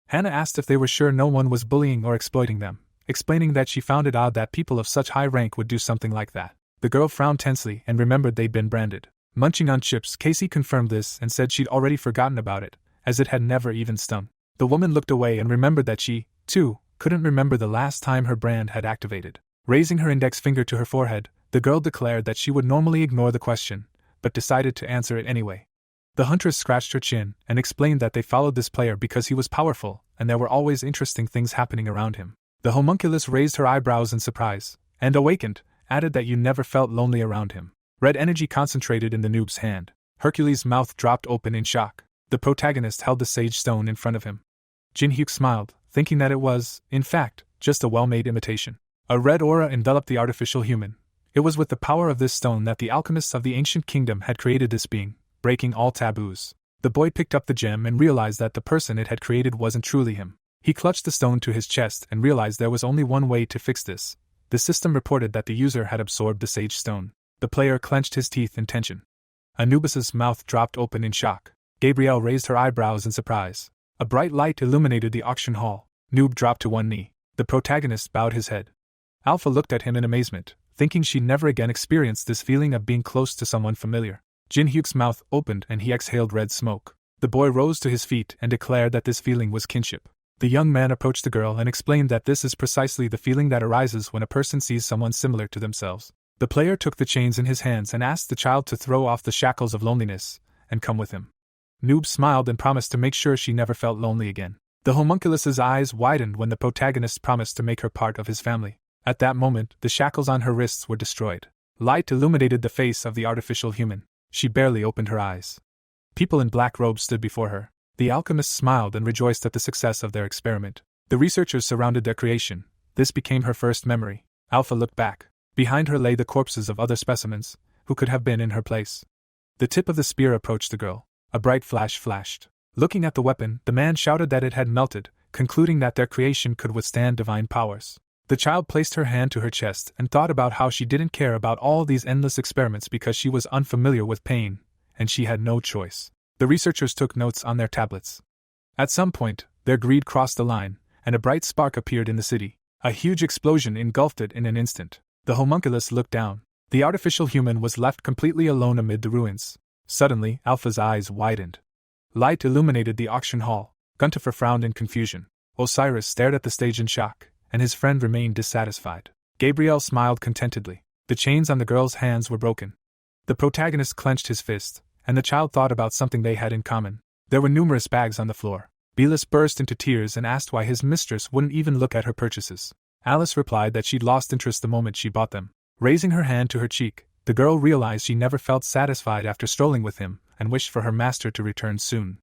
Hannah asked if they were sure no one was bullying or exploiting them, explaining that she found it odd that people of such high rank would do something like that. The girl frowned tensely and remembered they'd been branded. Munching on chips, Casey confirmed this and said she'd already forgotten about it, as it had never even stung. The woman looked away and remembered that she, too, couldn't remember the last time her brand had activated. Raising her index finger to her forehead, the girl declared that she would normally ignore the question, but decided to answer it anyway. The huntress scratched her chin and explained that they followed this player because he was powerful and there were always interesting things happening around him. The homunculus raised her eyebrows in surprise, and awakened, added that you never felt lonely around him. Red energy concentrated in the noob's hand. Hercules' mouth dropped open in shock. The protagonist held the sage stone in front of him. Jin-hyuk smiled, thinking that it was, in fact, just a well-made imitation. A red aura enveloped the artificial human. It was with the power of this stone that the alchemists of the ancient kingdom had created this being, breaking all taboos. The boy picked up the gem and realized that the person it had created wasn't truly him. He clutched the stone to his chest and realized there was only one way to fix this. The system reported that the user had absorbed the sage stone. The player clenched his teeth in tension. Anubis's mouth dropped open in shock. Gabrielle raised her eyebrows in surprise. A bright light illuminated the auction hall. Noob dropped to one knee. The protagonist bowed his head. Alpha looked at him in amazement, thinking she'd never again experience this feeling of being close to someone familiar. Jin-hyuk's mouth opened and he exhaled red smoke. The boy rose to his feet and declared that this feeling was kinship. The young man approached the girl and explained that this is precisely the feeling that arises when a person sees someone similar to themselves. The player took the chains in his hands and asked the child to throw off the shackles of loneliness and come with him. Noob smiled and promised to make sure she never felt lonely again. The homunculus's eyes widened when the protagonist promised to make her part of his family. At that moment, the shackles on her wrists were destroyed. Light illuminated the face of the artificial human. She barely opened her eyes. People in black robes stood before her. The alchemists smiled and rejoiced at the success of their experiment. The researchers surrounded their creation. This became her first memory. Alpha looked back. Behind her lay the corpses of other specimens, who could have been in her place. The tip of the spear approached the girl. A bright flash flashed. Looking at the weapon, the man shouted that it had melted, concluding that their creation could withstand divine powers. The child placed her hand to her chest and thought about how she didn't care about all these endless experiments because she was unfamiliar with pain, and she had no choice. The researchers took notes on their tablets. At some point, their greed crossed the line, and a bright spark appeared in the city. A huge explosion engulfed it in an instant. The homunculus looked down. The artificial human was left completely alone amid the ruins. Suddenly, Alpha's eyes widened. Light illuminated the auction hall. Guntifer frowned in confusion. Osiris stared at the stage in shock, and his friend remained dissatisfied. Gabrielle smiled contentedly. The chains on the girl's hands were broken. The protagonist clenched his fist, and the child thought about something they had in common. There were numerous bags on the floor. Belis burst into tears and asked why his mistress wouldn't even look at her purchases. Alice replied that she'd lost interest the moment she bought them. Raising her hand to her cheek, the girl realized she never felt satisfied after strolling with him, and wished for her master to return soon.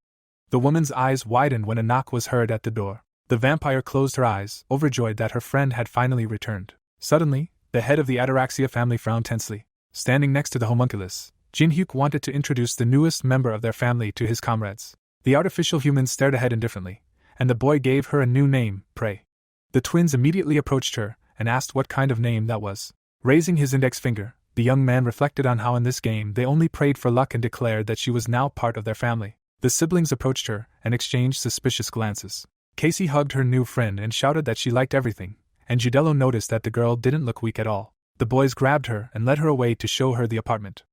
The woman's eyes widened when a knock was heard at the door. The vampire closed her eyes, overjoyed that her friend had finally returned. Suddenly, the head of the Ataraxia family frowned tensely. Standing next to the homunculus, Jin-hyuk wanted to introduce the newest member of their family to his comrades. The artificial human stared ahead indifferently, and the boy gave her a new name, Prey. The twins immediately approached her and asked what kind of name that was. Raising his index finger, the young man reflected on how in this game they only prayed for luck and declared that she was now part of their family. The siblings approached her and exchanged suspicious glances. Casey hugged her new friend and shouted that she liked everything, and Judello noticed that the girl didn't look weak at all. The boys grabbed her and led her away to show her the apartment.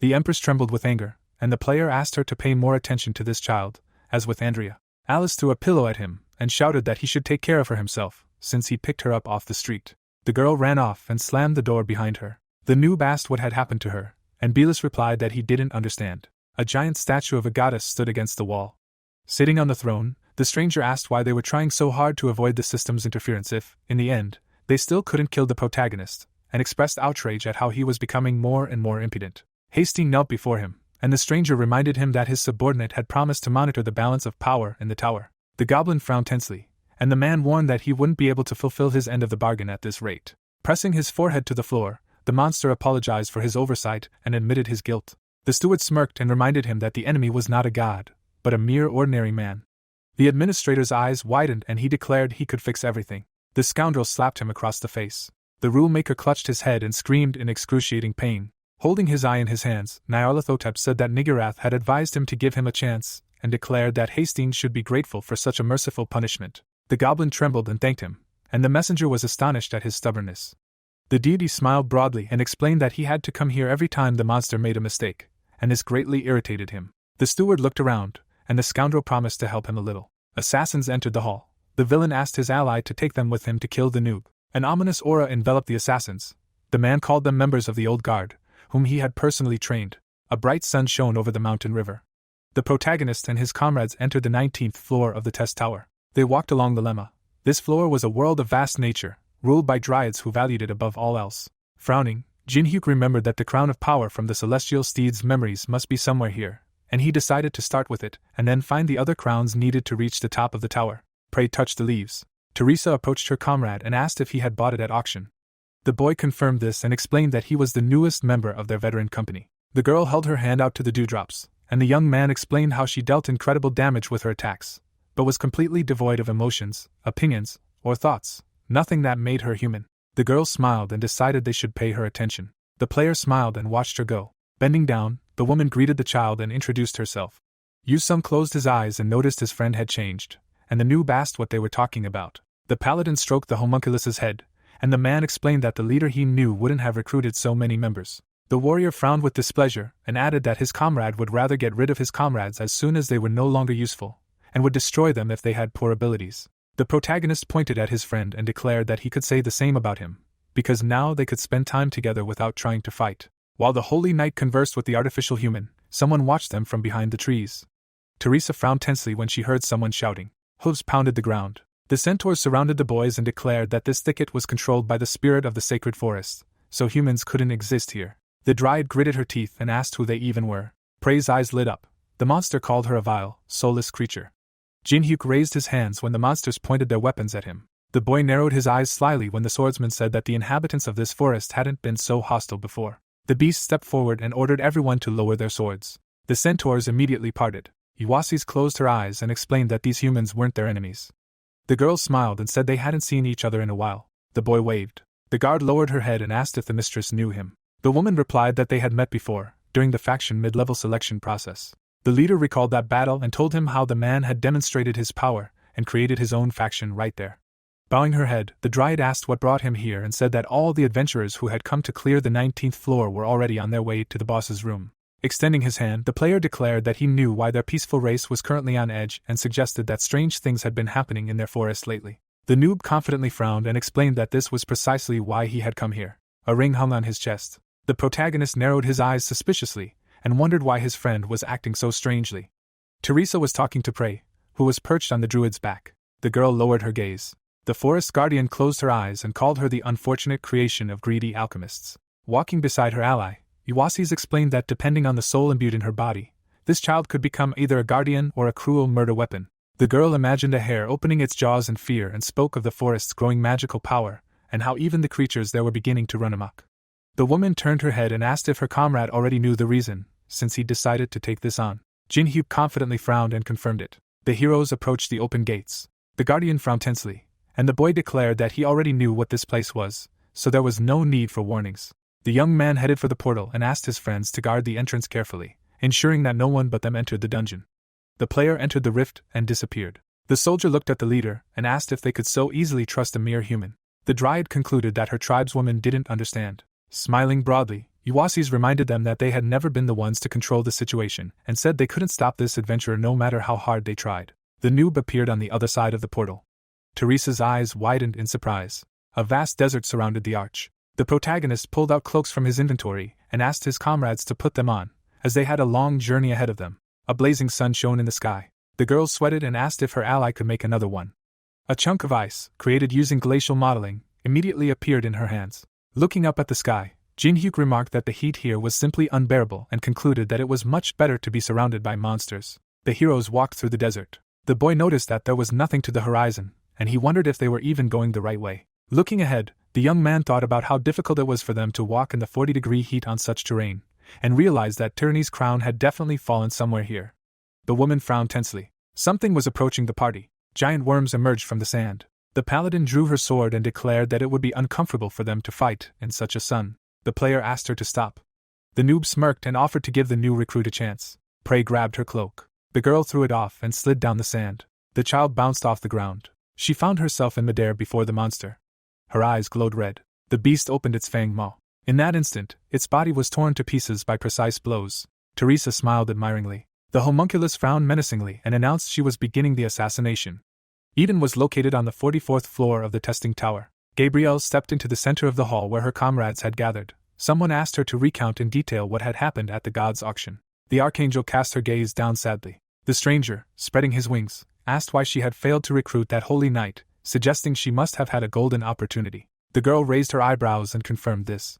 The Empress trembled with anger, and the player asked her to pay more attention to this child, as with Andrea. Alice threw a pillow at him and shouted that he should take care of her himself, since he picked her up off the street. The girl ran off and slammed the door behind her. The noob asked what had happened to her, and Belis replied that he didn't understand. A giant statue of a goddess stood against the wall. Sitting on the throne, the stranger asked why they were trying so hard to avoid the system's interference if, in the end, they still couldn't kill the protagonist, and expressed outrage at how he was becoming more and more impudent. Hastings knelt before him, and the stranger reminded him that his subordinate had promised to monitor the balance of power in the tower. The goblin frowned tensely, and the man warned that he wouldn't be able to fulfill his end of the bargain at this rate. Pressing his forehead to the floor, the monster apologized for his oversight and admitted his guilt. The steward smirked and reminded him that the enemy was not a god, but a mere ordinary man. The administrator's eyes widened and he declared he could fix everything. The scoundrel slapped him across the face. The rulemaker clutched his head and screamed in excruciating pain. Holding his eye in his hands, Nyarlathotep said that Nigurath had advised him to give him a chance, and declared that Hastings should be grateful for such a merciful punishment. The goblin trembled and thanked him, and the messenger was astonished at his stubbornness. The deity smiled broadly and explained that he had to come here every time the monster made a mistake, and this greatly irritated him. The steward looked around, and the scoundrel promised to help him a little. Assassins entered the hall. The villain asked his ally to take them with him to kill the noob. An ominous aura enveloped the assassins. The man called them members of the old guard, whom he had personally trained. A bright sun shone over the mountain river. The protagonist and his comrades entered the 19th floor of the test tower. They walked along the lemma. This floor was a world of vast nature, ruled by dryads who valued it above all else. Frowning, Jin-hyuk remembered that the crown of power from the celestial steed's memories must be somewhere here, and he decided to start with it and then find the other crowns needed to reach the top of the tower. Prey touched the leaves. Teresa approached her comrade and asked if he had bought it at auction. The boy confirmed this and explained that he was the newest member of their veteran company. The girl held her hand out to the dewdrops, and the young man explained how she dealt incredible damage with her attacks, but was completely devoid of emotions, opinions, or thoughts, nothing that made her human. The girl smiled and decided they should pay her attention. The player smiled and watched her go. Bending down, the woman greeted the child and introduced herself. Yu-sung closed his eyes and noticed his friend had changed, and the noob asked what they were talking about. The paladin stroked the homunculus's head, and the man explained that the leader he knew wouldn't have recruited so many members. The warrior frowned with displeasure and added that his comrade would rather get rid of his comrades as soon as they were no longer useful, and would destroy them if they had poor abilities. The protagonist pointed at his friend and declared that he could say the same about him, because now they could spend time together without trying to fight. While the holy knight conversed with the artificial human, someone watched them from behind the trees. Teresa frowned tensely when she heard someone shouting. Hooves pounded the ground. The centaurs surrounded the boys and declared that this thicket was controlled by the spirit of the sacred forest, so humans couldn't exist here. The dryad gritted her teeth and asked who they even were. Prey's eyes lit up. The monster called her a vile, soulless creature. Jin-hyuk raised his hands when the monsters pointed their weapons at him. The boy narrowed his eyes slyly when the swordsman said that the inhabitants of this forest hadn't been so hostile before. The beast stepped forward and ordered everyone to lower their swords. The centaurs immediately parted. Iwasis closed her eyes and explained that these humans weren't their enemies. The girl smiled and said they hadn't seen each other in a while. The boy waved. The guard lowered her head and asked if the mistress knew him. The woman replied that they had met before, during the faction mid-level selection process. The leader recalled that battle and told him how the man had demonstrated his power and created his own faction right there. Bowing her head, the dryad asked what brought him here and said that all the adventurers who had come to clear the 19th floor were already on their way to the boss's room. Extending his hand, the player declared that he knew why their peaceful race was currently on edge and suggested that strange things had been happening in their forest lately. The noob confidently frowned and explained that this was precisely why he had come here. A ring hung on his chest. The protagonist narrowed his eyes suspiciously and wondered why his friend was acting so strangely. Teresa was talking to Prey, who was perched on the druid's back. The girl lowered her gaze. The forest guardian closed her eyes and called her the unfortunate creation of greedy alchemists. Walking beside her ally, Iwasis explained that depending on the soul imbued in her body, this child could become either a guardian or a cruel murder weapon. The girl imagined a hare opening its jaws in fear and spoke of the forest's growing magical power and how even the creatures there were beginning to run amok. The woman turned her head and asked if her comrade already knew the reason, since he decided to take this on. Jin-hyuk confidently frowned and confirmed it. The heroes approached the open gates. The guardian frowned tensely, and the boy declared that he already knew what this place was, so there was no need for warnings. The young man headed for the portal and asked his friends to guard the entrance carefully, ensuring that no one but them entered the dungeon. The player entered the rift and disappeared. The soldier looked at the leader and asked if they could so easily trust a mere human. The dryad concluded that her tribeswoman didn't understand. Smiling broadly, Iwasis reminded them that they had never been the ones to control the situation and said they couldn't stop this adventurer no matter how hard they tried. The noob appeared on the other side of the portal. Teresa's eyes widened in surprise. A vast desert surrounded the arch. The protagonist pulled out cloaks from his inventory and asked his comrades to put them on, as they had a long journey ahead of them. A blazing sun shone in the sky. The girl sweated and asked if her ally could make another one. A chunk of ice, created using glacial modeling, immediately appeared in her hands. Looking up at the sky, Jin-hyuk remarked that the heat here was simply unbearable and concluded that it was much better to be surrounded by monsters. The heroes walked through the desert. The boy noticed that there was nothing to the horizon, and he wondered if they were even going the right way. Looking ahead, the young man thought about how difficult it was for them to walk in the 40-degree heat on such terrain, and realized that Tyranny's crown had definitely fallen somewhere here. The woman frowned tensely. Something was approaching the party. Giant worms emerged from the sand. The paladin drew her sword and declared that it would be uncomfortable for them to fight in such a sun. The player asked her to stop. The noob smirked and offered to give the new recruit a chance. Prey grabbed her cloak. The girl threw it off and slid down the sand. The child bounced off the ground. She found herself in midair before the monster. Her eyes glowed red. The beast opened its fang maw. In that instant, its body was torn to pieces by precise blows. Teresa smiled admiringly. The homunculus frowned menacingly and announced she was beginning the assassination. Eden was located on the 44th floor of the testing tower. Gabrielle stepped into the center of the hall where her comrades had gathered. Someone asked her to recount in detail what had happened at the god's auction. The archangel cast her gaze down sadly. The stranger, spreading his wings, asked why she had failed to recruit that holy knight, suggesting she must have had a golden opportunity. The girl raised her eyebrows and confirmed this.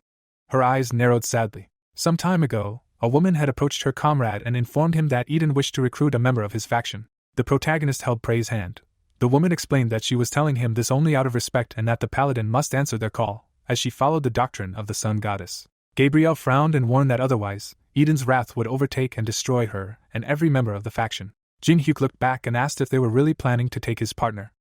Her eyes narrowed sadly. Some time ago, a woman had approached her comrade and informed him that Eden wished to recruit a member of his faction. The protagonist held Prey's hand. The woman explained that she was telling him this only out of respect and that the paladin must answer their call, as she followed the doctrine of the sun goddess. Gabriel frowned and warned that otherwise, Eden's wrath would overtake and destroy her and every member of the faction. Jin-hyuk looked back and asked if they were really planning to take his partner.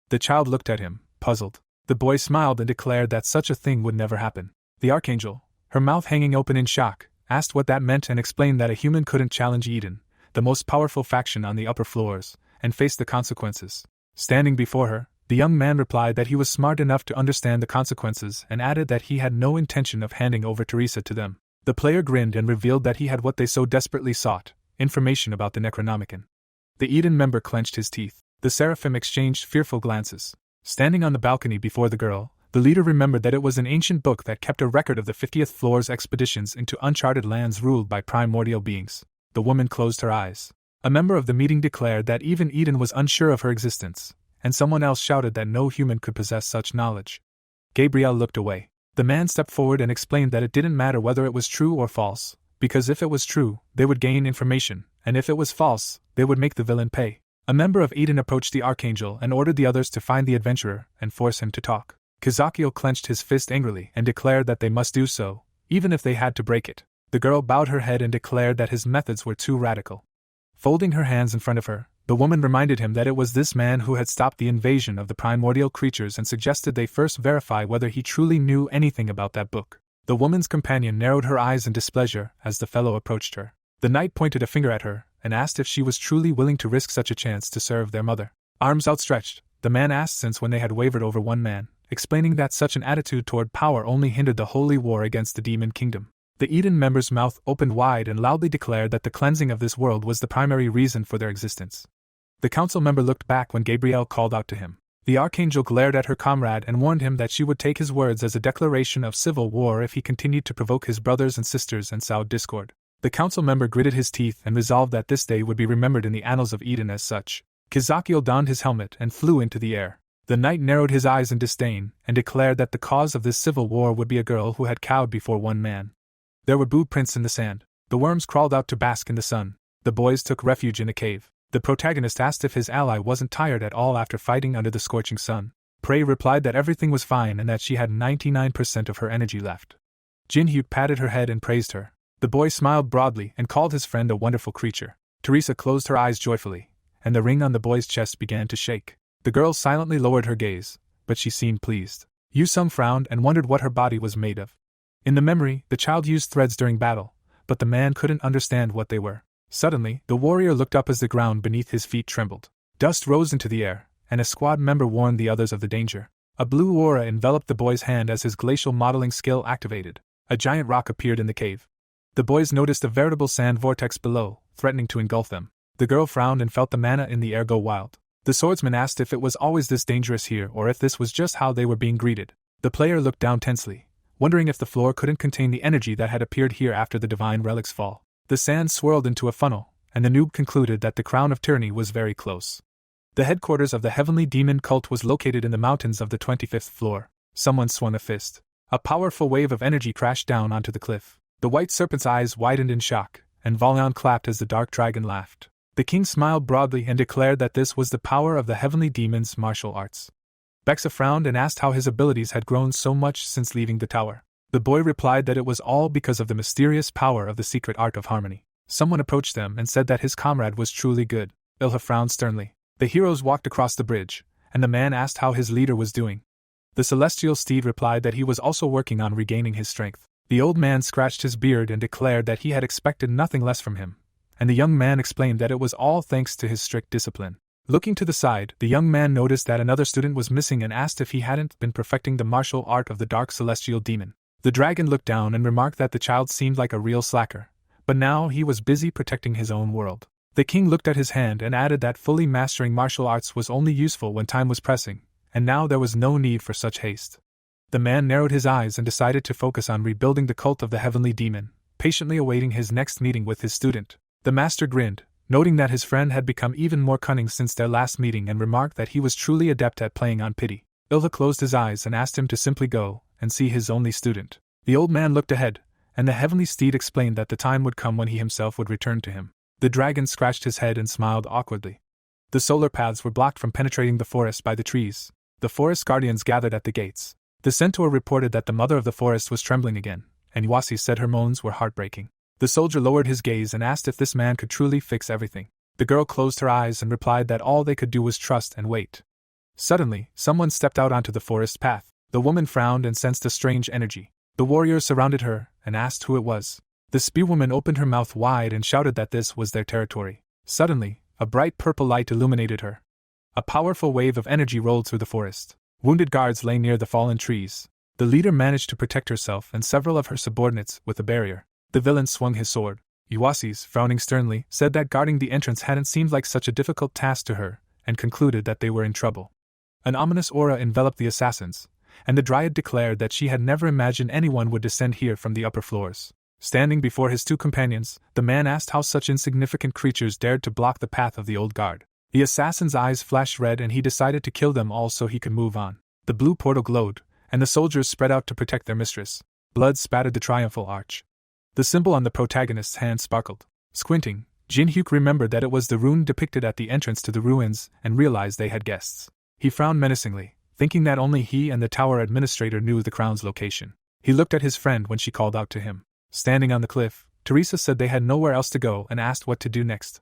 The child looked at him, puzzled. The boy smiled and declared that such a thing would never happen. The archangel, her mouth hanging open in shock, asked what that meant and explained that a human couldn't challenge Eden, the most powerful faction on the upper floors, and face the consequences. Standing before her, the young man replied that he was smart enough to understand the consequences and added that he had no intention of handing over Teresa to them. The player grinned and revealed that he had what they so desperately sought, information about the Necronomicon. The Eden member clenched his teeth. The seraphim exchanged fearful glances. Standing on the balcony before the girl, the leader remembered that it was an ancient book that kept a record of the 50th floor's expeditions into uncharted lands ruled by primordial beings. The woman closed her eyes. A member of the meeting declared that even Eden was unsure of her existence, and someone else shouted that no human could possess such knowledge. Gabriel looked away. The man stepped forward and explained that it didn't matter whether it was true or false, because if it was true, they would gain information, and if it was false, they would make the villain pay. A member of Eden approached the archangel and ordered the others to find the adventurer and force him to talk. Kazukiel clenched his fist angrily and declared that they must do so, even if they had to break it. The girl bowed her head and declared that his methods were too radical. Folding her hands in front of her, the woman reminded him that it was this man who had stopped the invasion of the primordial creatures and suggested they first verify whether he truly knew anything about that book. The woman's companion narrowed her eyes in displeasure as the fellow approached her. The knight pointed a finger at her and asked if she was truly willing to risk such a chance to serve their mother. Arms outstretched, the man asked since when they had wavered over one man, explaining that such an attitude toward power only hindered the holy war against the demon kingdom. The Eden member's mouth opened wide and loudly declared that the cleansing of this world was the primary reason for their existence. The council member looked back when Gabriel called out to him. The archangel glared at her comrade and warned him that she would take his words as a declaration of civil war if he continued to provoke his brothers and sisters and sow discord. The council member gritted his teeth and resolved that this day would be remembered in the annals of Eden as such. Kazukiel donned his helmet and flew into the air. The knight narrowed his eyes in disdain and declared that the cause of this civil war would be a girl who had cowed before one man. There were boot prints in the sand. The worms crawled out to bask in the sun. The boys took refuge in a cave. The protagonist asked if his ally wasn't tired at all after fighting under the scorching sun. Prey replied that everything was fine and that she had 99% of her energy left. Jin-hyuk patted her head and praised her. The boy smiled broadly and called his friend a wonderful creature. Teresa closed her eyes joyfully, and the ring on the boy's chest began to shake. The girl silently lowered her gaze, but she seemed pleased. Yu-sung frowned and wondered what her body was made of. In the memory, the child used threads during battle, but the man couldn't understand what they were. Suddenly, the warrior looked up as the ground beneath his feet trembled. Dust rose into the air, and a squad member warned the others of the danger. A blue aura enveloped the boy's hand as his glacial modeling skill activated. A giant rock appeared in the cave. The boys noticed a veritable sand vortex below, threatening to engulf them. The girl frowned and felt the mana in the air go wild. The swordsman asked if it was always this dangerous here or if this was just how they were being greeted. The player looked down tensely, wondering if the floor couldn't contain the energy that had appeared here after the divine relic's fall. The sand swirled into a funnel, and the noob concluded that the crown of tyranny was very close. The headquarters of the heavenly demon cult was located in the mountains of the 25th floor. Someone swung a fist. A powerful wave of energy crashed down onto the cliff. The white serpent's eyes widened in shock, and Valion clapped as the dark dragon laughed. The king smiled broadly and declared that this was the power of the heavenly demon's martial arts. Bexa frowned and asked how his abilities had grown so much since leaving the tower. The boy replied that it was all because of the mysterious power of the secret art of harmony. Someone approached them and said that his comrade was truly good. Ilha frowned sternly. The heroes walked across the bridge, and the man asked how his leader was doing. The celestial steed replied that he was also working on regaining his strength. The old man scratched his beard and declared that he had expected nothing less from him, and the young man explained that it was all thanks to his strict discipline. Looking to the side, the young man noticed that another student was missing and asked if he hadn't been perfecting the martial art of the dark celestial demon. The dragon looked down and remarked that the child seemed like a real slacker, but now he was busy protecting his own world. The king looked at his hand and added that fully mastering martial arts was only useful when time was pressing, and now there was no need for such haste. The man narrowed his eyes and decided to focus on rebuilding the cult of the heavenly demon, patiently awaiting his next meeting with his student. The master grinned, noting that his friend had become even more cunning since their last meeting and remarked that he was truly adept at playing on pity. Ilha closed his eyes and asked him to simply go and see his only student. The old man looked ahead, and the heavenly steed explained that the time would come when he himself would return to him. The dragon scratched his head and smiled awkwardly. The solar paths were blocked from penetrating the forest by the trees. The forest guardians gathered at the gates. The centaur reported that the mother of the forest was trembling again, and Iwasi said her moans were heartbreaking. The soldier lowered his gaze and asked if this man could truly fix everything. The girl closed her eyes and replied that all they could do was trust and wait. Suddenly, someone stepped out onto the forest path. The woman frowned and sensed a strange energy. The warriors surrounded her and asked who it was. The spearwoman opened her mouth wide and shouted that this was their territory. Suddenly, a bright purple light illuminated her. A powerful wave of energy rolled through the forest. Wounded guards lay near the fallen trees. The leader managed to protect herself and several of her subordinates with a barrier. The villain swung his sword. Iwasi's, frowning sternly, said that guarding the entrance hadn't seemed like such a difficult task to her, and concluded that they were in trouble. An ominous aura enveloped the assassins, and the dryad declared that she had never imagined anyone would descend here from the upper floors. Standing before his two companions, the man asked how such insignificant creatures dared to block the path of the old guard. The assassin's eyes flashed red and he decided to kill them all so he could move on. The blue portal glowed, and the soldiers spread out to protect their mistress. Blood spattered the triumphal arch. The symbol on the protagonist's hand sparkled. Squinting, Jin-hyuk remembered that it was the rune depicted at the entrance to the ruins and realized they had guests. He frowned menacingly, thinking that only he and the tower administrator knew the crown's location. He looked at his friend when she called out to him. Standing on the cliff, Teresa said they had nowhere else to go and asked what to do next.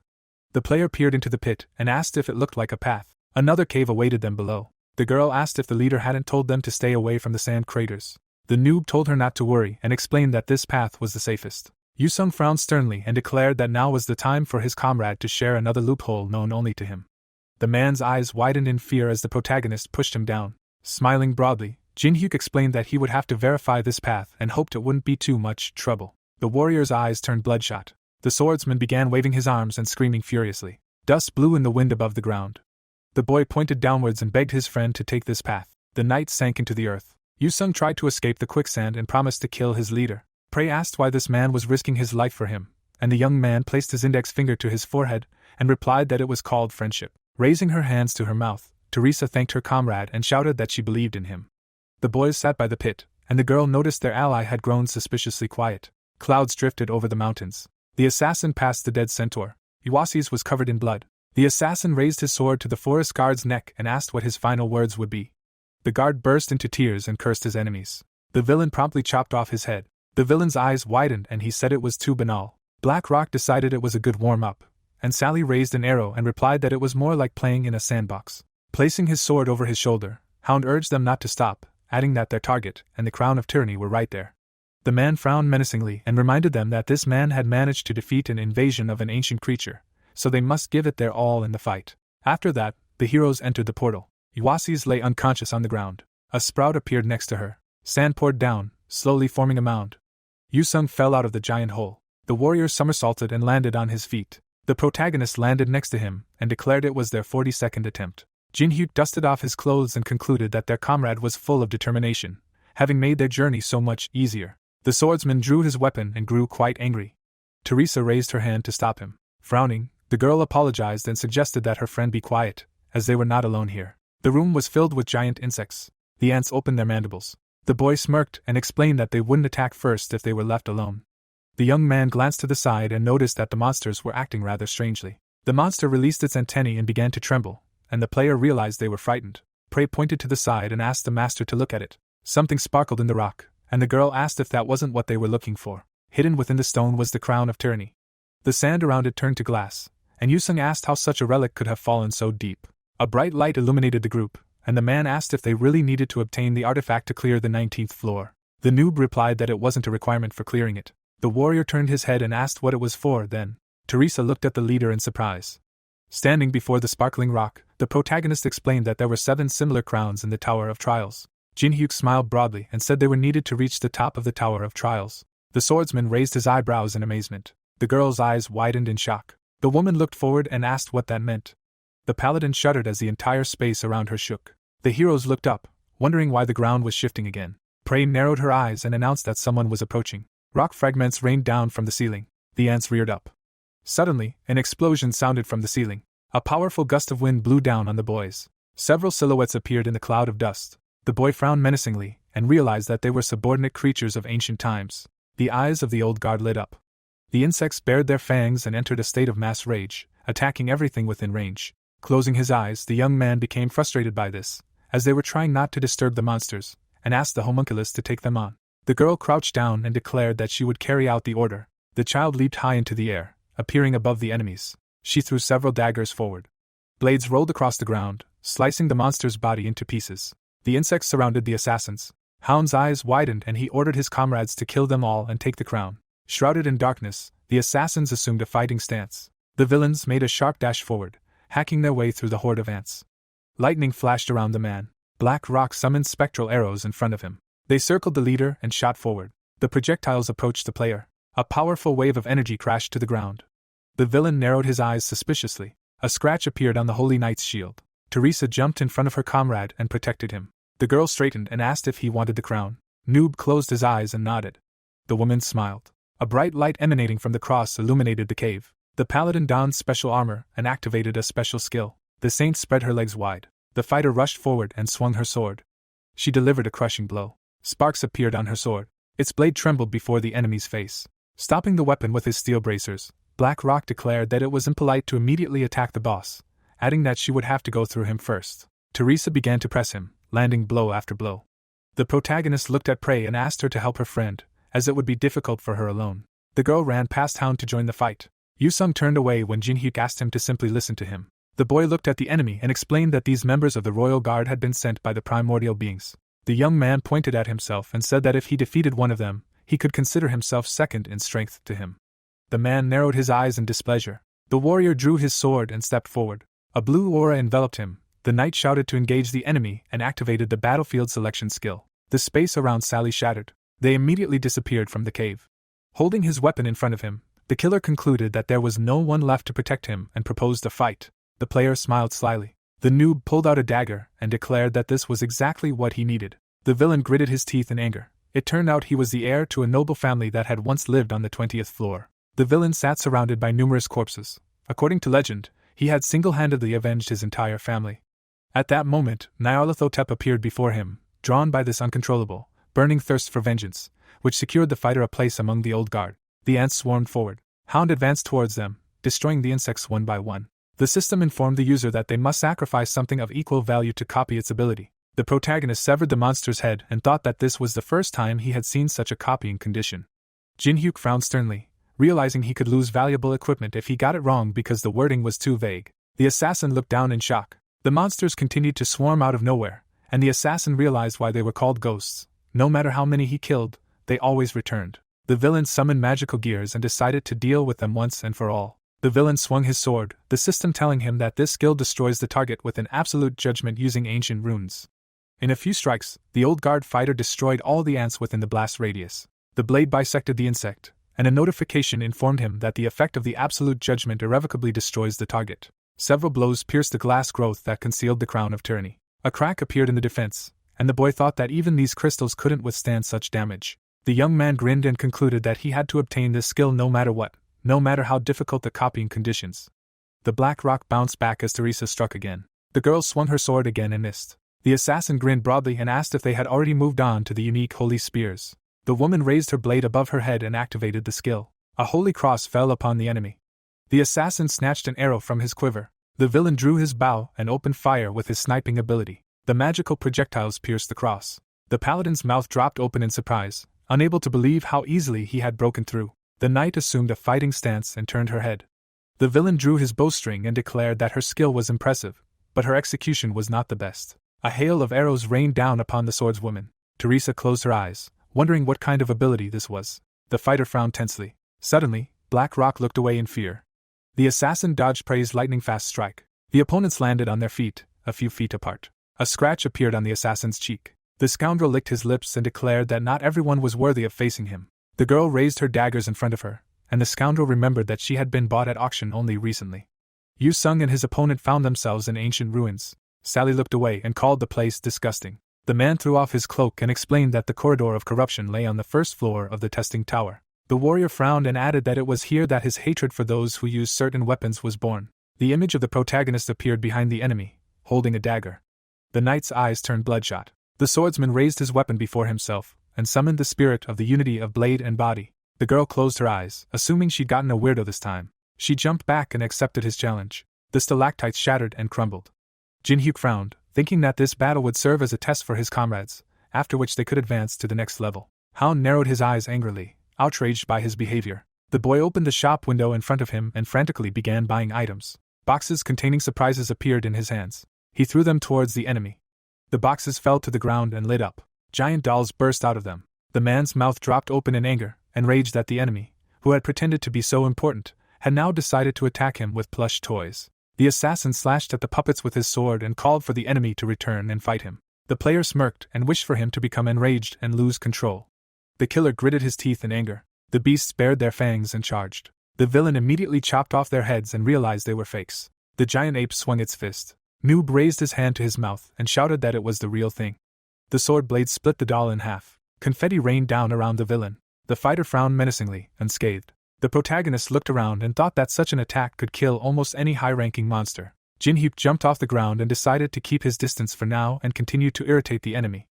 The player peered into the pit and asked if it looked like a path. Another cave awaited them below. The girl asked if the leader hadn't told them to stay away from the sand craters. The noob told her not to worry and explained that this path was the safest. Yusung frowned sternly and declared that now was the time for his comrade to share another loophole known only to him. The man's eyes widened in fear as the protagonist pushed him down. Smiling broadly, Jin-hyuk explained that he would have to verify this path and hoped it wouldn't be too much trouble. The warrior's eyes turned bloodshot. The swordsman began waving his arms and screaming furiously. Dust blew in the wind above the ground. The boy pointed downwards and begged his friend to take this path. The knight sank into the earth. Yusung tried to escape the quicksand and promised to kill his leader. Prey asked why this man was risking his life for him, and the young man placed his index finger to his forehead and replied that it was called friendship. Raising her hands to her mouth, Teresa thanked her comrade and shouted that she believed in him. The boys sat by the pit, and the girl noticed their ally had grown suspiciously quiet. Clouds drifted over the mountains. The assassin passed the dead centaur. Iwasi's was covered in blood. The assassin raised his sword to the forest guard's neck and asked what his final words would be. The guard burst into tears and cursed his enemies. The villain promptly chopped off his head. The villain's eyes widened and he said it was too banal. Black Rock decided it was a good warm-up, and Sally raised an arrow and replied that it was more like playing in a sandbox. Placing his sword over his shoulder, Hound urged them not to stop, adding that their target and the crown of tyranny were right there. The man frowned menacingly and reminded them that this man had managed to defeat an invasion of an ancient creature, so they must give it their all in the fight. After that, the heroes entered the portal. Iwasi's lay unconscious on the ground. A sprout appeared next to her. Sand poured down, slowly forming a mound. Yusung fell out of the giant hole. The warrior somersaulted and landed on his feet. The protagonist landed next to him and declared it was their 42nd attempt. Jin-hyuk dusted off his clothes and concluded that their comrade was full of determination, having made their journey so much easier. The swordsman drew his weapon and grew quite angry. Teresa raised her hand to stop him. Frowning, the girl apologized and suggested that her friend be quiet, as they were not alone here. The room was filled with giant insects. The ants opened their mandibles. The boy smirked and explained that they wouldn't attack first if they were left alone. The young man glanced to the side and noticed that the monsters were acting rather strangely. The monster released its antennae and began to tremble, and the player realized they were frightened. Prey pointed to the side and asked the master to look at it. Something sparkled in the rock, and the girl asked if that wasn't what they were looking for. Hidden within the stone was the crown of tyranny. The sand around it turned to glass, and Yusung asked how such a relic could have fallen so deep. A bright light illuminated the group, and the man asked if they really needed to obtain the artifact to clear the 19th floor. The noob replied that it wasn't a requirement for clearing it. The warrior turned his head and asked what it was for. Then Teresa looked at the leader in surprise. Standing before the sparkling rock, the protagonist explained that there were 7 similar crowns in the Tower of Trials. Jin-hyuk smiled broadly and said they were needed to reach the top of the Tower of Trials. The swordsman raised his eyebrows in amazement. The girl's eyes widened in shock. The woman looked forward and asked what that meant. The paladin shuddered as the entire space around her shook. The heroes looked up, wondering why the ground was shifting again. Prey narrowed her eyes and announced that someone was approaching. Rock fragments rained down from the ceiling. The ants reared up. Suddenly, an explosion sounded from the ceiling. A powerful gust of wind blew down on the boys. Several silhouettes appeared in the cloud of dust. The boy frowned menacingly and realized that they were subordinate creatures of ancient times. The eyes of the old guard lit up. The insects bared their fangs and entered a state of mass rage, attacking everything within range. Closing his eyes, the young man became frustrated by this, as they were trying not to disturb the monsters, and asked the homunculus to take them on. The girl crouched down and declared that she would carry out the order. The child leaped high into the air, appearing above the enemies. She threw several daggers forward. Blades rolled across the ground, slicing the monster's body into pieces. The insects surrounded the assassins. Hound's eyes widened and he ordered his comrades to kill them all and take the crown. Shrouded in darkness, the assassins assumed a fighting stance. The villains made a sharp dash forward, hacking their way through the horde of ants. Lightning flashed around the man. Black Rock summoned spectral arrows in front of him. They circled the leader and shot forward. The projectiles approached the player. A powerful wave of energy crashed to the ground. The villain narrowed his eyes suspiciously. A scratch appeared on the Holy Knight's shield. Teresa jumped in front of her comrade and protected him. The girl straightened and asked if he wanted the crown. Noob closed his eyes and nodded. The woman smiled. A bright light emanating from the cross illuminated the cave. The paladin donned special armor and activated a special skill. The saint spread her legs wide. The fighter rushed forward and swung her sword. She delivered a crushing blow. Sparks appeared on her sword. Its blade trembled before the enemy's face. Stopping the weapon with his steel bracers, Black Rock declared that it was impolite to immediately attack the boss, adding that she would have to go through him first. Teresa began to press him, landing blow after blow. The protagonist looked at Prey and asked her to help her friend, as it would be difficult for her alone. The girl ran past Hound to join the fight. Yu-sung turned away when Jin-hyuk asked him to simply listen to him. The boy looked at the enemy and explained that these members of the royal guard had been sent by the primordial beings. The young man pointed at himself and said that if he defeated one of them, he could consider himself second in strength to him. The man narrowed his eyes in displeasure. The warrior drew his sword and stepped forward. A blue aura enveloped him. The knight shouted to engage the enemy and activated the battlefield selection skill. The space around Sally shattered. They immediately disappeared from the cave. Holding his weapon in front of him, the killer concluded that there was no one left to protect him and proposed a fight. The player smiled slyly. The noob pulled out a dagger and declared that this was exactly what he needed. The villain gritted his teeth in anger. It turned out he was the heir to a noble family that had once lived on the 20th floor. The villain sat surrounded by numerous corpses. According to legend, he had single-handedly avenged his entire family. At that moment, Nyarlathotep appeared before him, drawn by this uncontrollable, burning thirst for vengeance, which secured the fighter a place among the old guard. The ants swarmed forward. Hound advanced towards them, destroying the insects one by one. The system informed the user that they must sacrifice something of equal value to copy its ability. The protagonist severed the monster's head and thought that this was the first time he had seen such a copying condition. Jin-hyuk frowned sternly, realizing he could lose valuable equipment if he got it wrong because the wording was too vague. The assassin looked down in shock. The monsters continued to swarm out of nowhere, and the assassin realized why they were called ghosts. No matter how many he killed, they always returned. The villain summoned magical gears and decided to deal with them once and for all. The villain swung his sword, the system telling him that this skill destroys the target with an absolute judgment using ancient runes. In a few strikes, the old guard fighter destroyed all the ants within the blast radius. The blade bisected the insect, and a notification informed him that the effect of the absolute judgment irrevocably destroys the target. Several blows pierced the glass growth that concealed the crown of tyranny. A crack appeared in the defense, and the boy thought that even these crystals couldn't withstand such damage. The young man grinned and concluded that he had to obtain this skill no matter what, no matter how difficult the copying conditions. The black rock bounced back as Teresa struck again. The girl swung her sword again and missed. The assassin grinned broadly and asked if they had already moved on to the unique holy spears. The woman raised her blade above her head and activated the skill. A holy cross fell upon the enemy. The assassin snatched an arrow from his quiver. The villain drew his bow and opened fire with his sniping ability. The magical projectiles pierced the cross. The paladin's mouth dropped open in surprise, unable to believe how easily he had broken through. The knight assumed a fighting stance and turned her head. The villain drew his bowstring and declared that her skill was impressive, but her execution was not the best. A hail of arrows rained down upon the swordswoman. Teresa closed her eyes, wondering what kind of ability this was. The fighter frowned tensely. Suddenly, Black Rock looked away in fear. The assassin dodged Prey's lightning-fast strike. The opponents landed on their feet, a few feet apart. A scratch appeared on the assassin's cheek. The scoundrel licked his lips and declared that not everyone was worthy of facing him. The girl raised her daggers in front of her, and the scoundrel remembered that she had been bought at auction only recently. Yu-sung and his opponent found themselves in ancient ruins. Sally looked away and called the place disgusting. The man threw off his cloak and explained that the corridor of corruption lay on the first floor of the testing tower. The warrior frowned and added that it was here that his hatred for those who used certain weapons was born. The image of the protagonist appeared behind the enemy, holding a dagger. The knight's eyes turned bloodshot. The swordsman raised his weapon before himself, and summoned the spirit of the unity of blade and body. The girl closed her eyes, assuming she'd gotten a weirdo this time. She jumped back and accepted his challenge. The stalactites shattered and crumbled. Jin-hyuk frowned, thinking that this battle would serve as a test for his comrades, after which they could advance to the next level. Hound narrowed his eyes angrily, outraged by his behavior. The boy opened the shop window in front of him and frantically began buying items. Boxes containing surprises appeared in his hands. He threw them towards the enemy. The boxes fell to the ground and lit up. Giant dolls burst out of them. The man's mouth dropped open in anger and rage that the enemy, who had pretended to be so important, had now decided to attack him with plush toys. The assassin slashed at the puppets with his sword and called for the enemy to return and fight him. The player smirked and wished for him to become enraged and lose control. The killer gritted his teeth in anger. The beasts bared their fangs and charged. The villain immediately chopped off their heads and realized they were fakes. The giant ape swung its fist. Noob raised his hand to his mouth and shouted that it was the real thing. The sword blade split the doll in half. Confetti rained down around the villain. The fighter frowned menacingly, unscathed. The protagonist looked around and thought that such an attack could kill almost any high-ranking monster. Jin-hyuk jumped off the ground and decided to keep his distance for now and continue to irritate the enemy.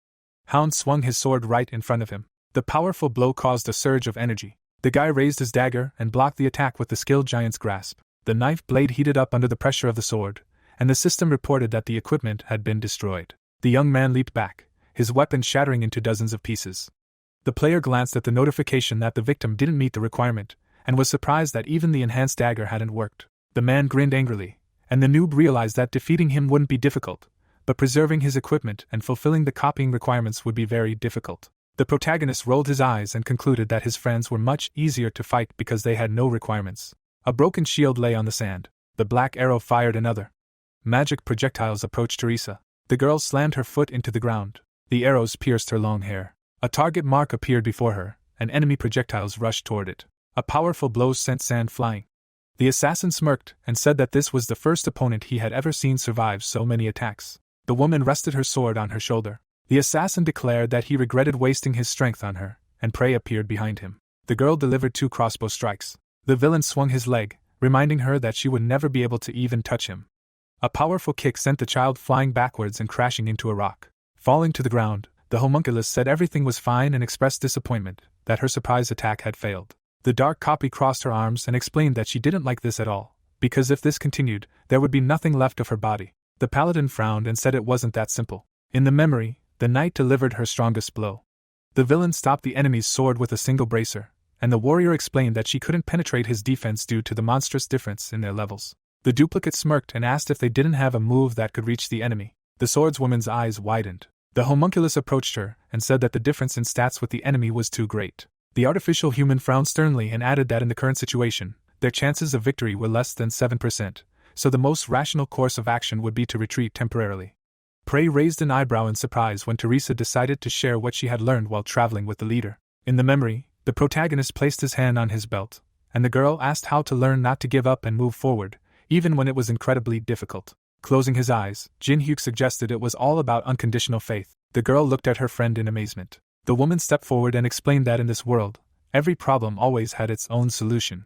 Hound swung his sword right in front of him. The powerful blow caused a surge of energy. The guy raised his dagger and blocked the attack with the skilled giant's grasp. The knife blade heated up under the pressure of the sword, and the system reported that the equipment had been destroyed. The young man leaped back, his weapon shattering into dozens of pieces. The player glanced at the notification that the victim didn't meet the requirement, and was surprised that even the enhanced dagger hadn't worked. The man grinned angrily, and the noob realized that defeating him wouldn't be difficult, but preserving his equipment and fulfilling the copying requirements would be very difficult. The protagonist rolled his eyes and concluded that his friends were much easier to fight because they had no requirements. A broken shield lay on the sand. The black arrow fired another. Magic projectiles approached Teresa. The girl slammed her foot into the ground. The arrows pierced her long hair. A target mark appeared before her, and enemy projectiles rushed toward it. A powerful blow sent sand flying. The assassin smirked and said that this was the first opponent he had ever seen survive so many attacks. The woman rested her sword on her shoulder. The assassin declared that he regretted wasting his strength on her, and prey appeared behind him. The girl delivered 2 crossbow strikes. The villain swung his leg, reminding her that she would never be able to even touch him. A powerful kick sent the child flying backwards and crashing into a rock. Falling to the ground, the homunculus said everything was fine and expressed disappointment that her surprise attack had failed. The dark copy crossed her arms and explained that she didn't like this at all, because if this continued, there would be nothing left of her body. The paladin frowned and said it wasn't that simple. In the memory, the knight delivered her strongest blow. The villain stopped the enemy's sword with a single bracer, and the warrior explained that she couldn't penetrate his defense due to the monstrous difference in their levels. The duplicate smirked and asked if they didn't have a move that could reach the enemy. The swordswoman's eyes widened. The homunculus approached her and said that the difference in stats with the enemy was too great. The artificial human frowned sternly and added that in the current situation, their chances of victory were less than 7%, so the most rational course of action would be to retreat temporarily. Prey raised an eyebrow in surprise when Teresa decided to share what she had learned while traveling with the leader. In the memory, the protagonist placed his hand on his belt, and the girl asked how to learn not to give up and move forward, even when it was incredibly difficult. Closing his eyes, Jin-hyuk suggested it was all about unconditional faith. The girl looked at her friend in amazement. The woman stepped forward and explained that in this world, every problem always had its own solution.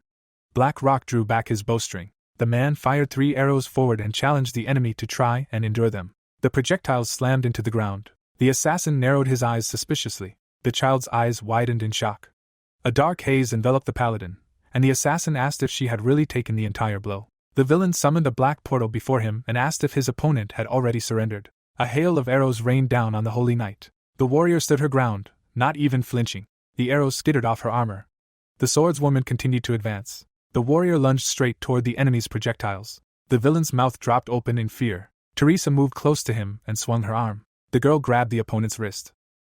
Black Rock drew back his bowstring. The man fired 3 arrows forward and challenged the enemy to try and endure them. The projectiles slammed into the ground. The assassin narrowed his eyes suspiciously. The child's eyes widened in shock. A dark haze enveloped the paladin, and the assassin asked if she had really taken the entire blow. The villain summoned a black portal before him and asked if his opponent had already surrendered. A hail of arrows rained down on the holy knight. The warrior stood her ground, not even flinching. The arrows skittered off her armor. The swordswoman continued to advance. The warrior lunged straight toward the enemy's projectiles. The villain's mouth dropped open in fear. Teresa moved close to him and swung her arm. The girl grabbed the opponent's wrist.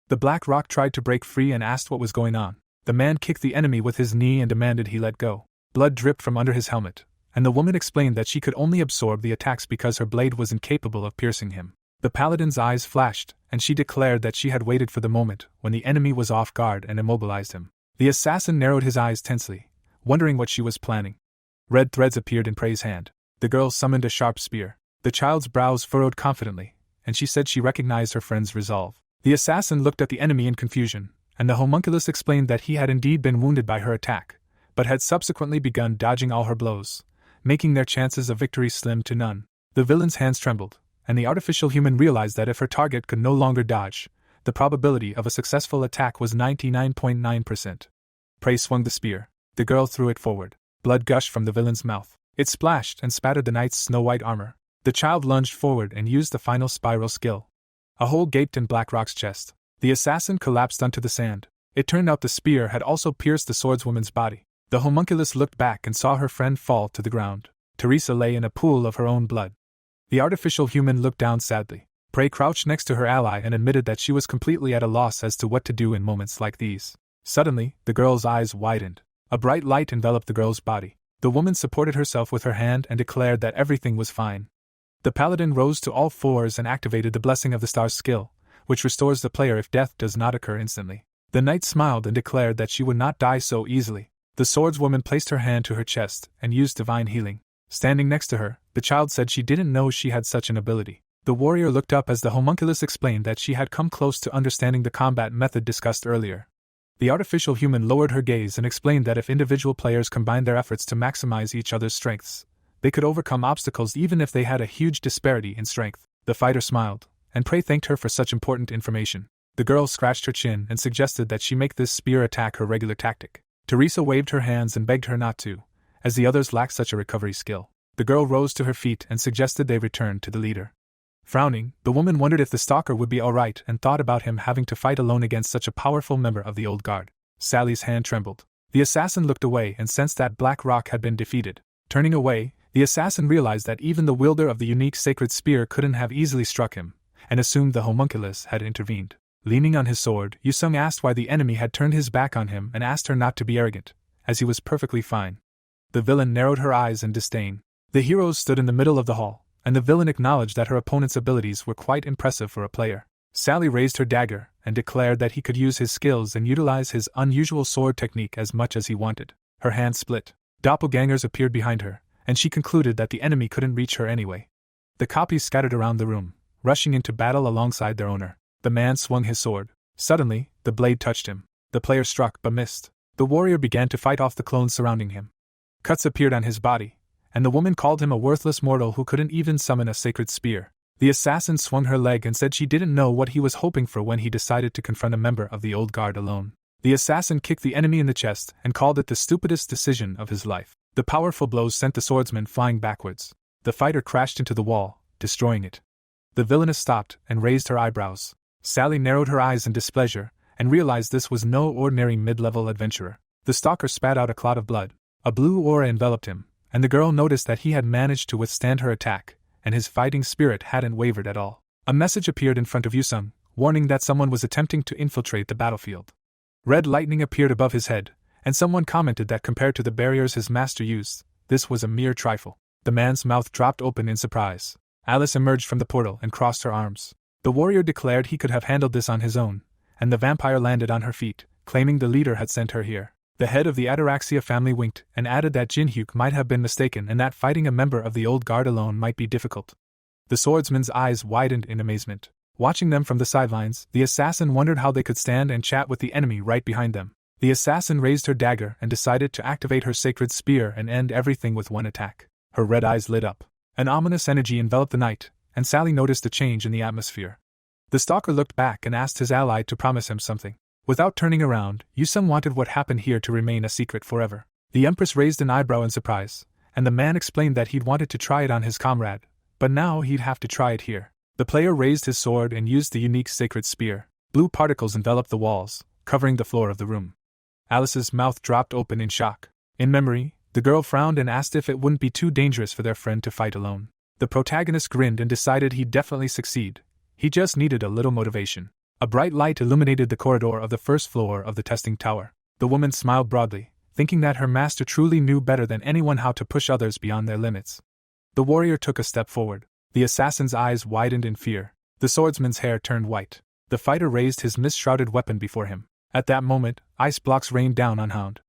The Black Rock tried to break free and asked what was going on. The man kicked the enemy with his knee and demanded he let go. Blood dripped from under his helmet, and the woman explained that she could only absorb the attacks because her blade was incapable of piercing him. The paladin's eyes flashed, and she declared that she had waited for the moment when the enemy was off guard and immobilized him. The assassin narrowed his eyes tensely, wondering what she was planning. Red threads appeared in Prey's hand. The girl summoned a sharp spear. The child's brows furrowed confidently, and she said she recognized her friend's resolve. The assassin looked at the enemy in confusion, and the homunculus explained that he had indeed been wounded by her attack, but had subsequently begun dodging all her blows, making their chances of victory slim to none. The villain's hands trembled, and the artificial human realized that if her target could no longer dodge, the probability of a successful attack was 99.9%. Prey swung the spear. The girl threw it forward. Blood gushed from the villain's mouth. It splashed and spattered the knight's snow-white armor. The child lunged forward and used the final spiral skill. A hole gaped in Blackrock's chest. The assassin collapsed onto the sand. It turned out the spear had also pierced the swordswoman's body. The homunculus looked back and saw her friend fall to the ground. Teresa lay in a pool of her own blood. The artificial human looked down sadly. Prey crouched next to her ally and admitted that she was completely at a loss as to what to do in moments like these. Suddenly, the girl's eyes widened. A bright light enveloped the girl's body. The woman supported herself with her hand and declared that everything was fine. The paladin rose to all fours and activated the Blessing of the Stars skill, which restores the player if death does not occur instantly. The knight smiled and declared that she would not die so easily. The swordswoman placed her hand to her chest and used divine healing. Standing next to her, the child said she didn't know she had such an ability. The warrior looked up as the homunculus explained that she had come close to understanding the combat method discussed earlier. The artificial human lowered her gaze and explained that if individual players combined their efforts to maximize each other's strengths, they could overcome obstacles even if they had a huge disparity in strength. The fighter smiled, and Prey thanked her for such important information. The girl scratched her chin and suggested that she make this spear attack her regular tactic. Teresa waved her hands and begged her not to, as the others lacked such a recovery skill. The girl rose to her feet and suggested they return to the leader. Frowning, the woman wondered if the stalker would be alright and thought about him having to fight alone against such a powerful member of the old guard. Sally's hand trembled. The assassin looked away and sensed that Blackrock had been defeated. Turning away, the assassin realized that even the wielder of the unique sacred spear couldn't have easily struck him, and assumed the homunculus had intervened. Leaning on his sword, Yusung asked why the enemy had turned his back on him and asked her not to be arrogant, as he was perfectly fine. The villain narrowed her eyes in disdain. The heroes stood in the middle of the hall, and the villain acknowledged that her opponent's abilities were quite impressive for a player. Sally raised her dagger and declared that he could use his skills and utilize his unusual sword technique as much as he wanted. Her hand split. Doppelgangers appeared behind her, and she concluded that the enemy couldn't reach her anyway. The copies scattered around the room, rushing into battle alongside their owner. The man swung his sword. Suddenly, the blade touched him. The player struck but missed. The warrior began to fight off the clones surrounding him. Cuts appeared on his body, and the woman called him a worthless mortal who couldn't even summon a sacred spear. The assassin swung her leg and said she didn't know what he was hoping for when he decided to confront a member of the old guard alone. The assassin kicked the enemy in the chest and called it the stupidest decision of his life. The powerful blows sent the swordsman flying backwards. The fighter crashed into the wall, destroying it. The villainess stopped and raised her eyebrows. Sally narrowed her eyes in displeasure and realized this was no ordinary mid-level adventurer. The stalker spat out a clot of blood. A blue aura enveloped him, and the girl noticed that he had managed to withstand her attack, and his fighting spirit hadn't wavered at all. A message appeared in front of Yusung, warning that someone was attempting to infiltrate the battlefield. Red lightning appeared above his head, and someone commented that compared to the barriers his master used, this was a mere trifle. The man's mouth dropped open in surprise. Alice emerged from the portal and crossed her arms. The warrior declared he could have handled this on his own, and the vampire landed on her feet, claiming the leader had sent her here. The head of the Ataraxia family winked and added that Jinhyuk might have been mistaken and that fighting a member of the old guard alone might be difficult. The swordsman's eyes widened in amazement. Watching them from the sidelines, the assassin wondered how they could stand and chat with the enemy right behind them. The assassin raised her dagger and decided to activate her sacred spear and end everything with one attack. Her red eyes lit up. An ominous energy enveloped the night, and Sally noticed a change in the atmosphere. The stalker looked back and asked his ally to promise him something. Without turning around, Yusung wanted what happened here to remain a secret forever. The Empress raised an eyebrow in surprise, and the man explained that he'd wanted to try it on his comrade, but now he'd have to try it here. The player raised his sword and used the unique sacred spear. Blue particles enveloped the walls, covering the floor of the room. Alice's mouth dropped open in shock. In memory, the girl frowned and asked if it wouldn't be too dangerous for their friend to fight alone. The protagonist grinned and decided he'd definitely succeed. He just needed a little motivation. A bright light illuminated the corridor of the first floor of the testing tower. The woman smiled broadly, thinking that her master truly knew better than anyone how to push others beyond their limits. The warrior took a step forward. The assassin's eyes widened in fear. The swordsman's hair turned white. The fighter raised his mist-shrouded weapon before him. At that moment, ice blocks rained down on Hound.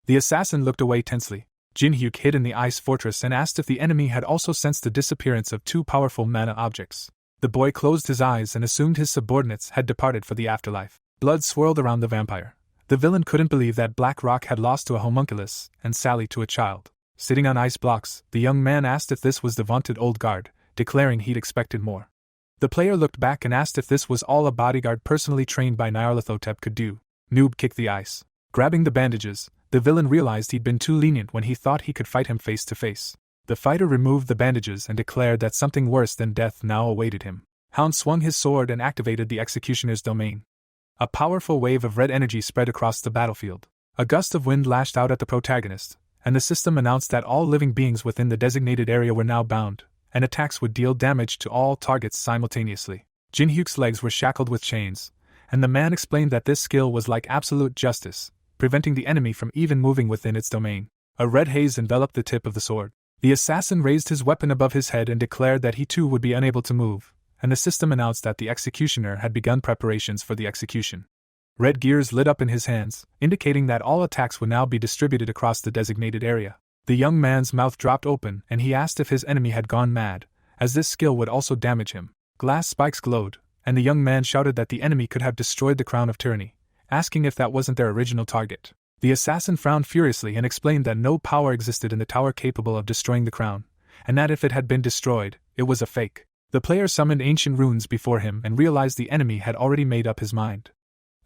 The assassin looked away tensely. Jinhyuk hid in the ice fortress and asked if the enemy had also sensed the disappearance of two powerful mana objects. The boy closed his eyes and assumed his subordinates had departed for the afterlife. Blood swirled around the vampire. The villain couldn't believe that Blackrock had lost to a homunculus and Sally to a child. Sitting on ice blocks, the young man asked if this was the vaunted old guard, declaring he'd expected more. The player looked back and asked if this was all a bodyguard personally trained by Nyarlathotep could do. Noob kicked the ice. Grabbing the bandages, the villain realized he'd been too lenient when he thought he could fight him face to face. The fighter removed the bandages and declared that something worse than death now awaited him. Hound swung his sword and activated the executioner's domain. A powerful wave of red energy spread across the battlefield. A gust of wind lashed out at the protagonist, and the system announced that all living beings within the designated area were now bound, and attacks would deal damage to all targets simultaneously. Jin Hyuk's legs were shackled with chains, and the man explained that this skill was like absolute justice, preventing the enemy from even moving within its domain. A red haze enveloped the tip of the sword. The assassin raised his weapon above his head and declared that he too would be unable to move, and the system announced that the executioner had begun preparations for the execution. Red gears lit up in his hands, indicating that all attacks would now be distributed across the designated area. The young man's mouth dropped open and he asked if his enemy had gone mad, as this skill would also damage him. Glass spikes glowed, and the young man shouted that the enemy could have destroyed the crown of tyranny, asking if that wasn't their original target. The assassin frowned furiously and explained that no power existed in the tower capable of destroying the crown, and that if it had been destroyed, it was a fake. The player summoned ancient runes before him and realized the enemy had already made up his mind.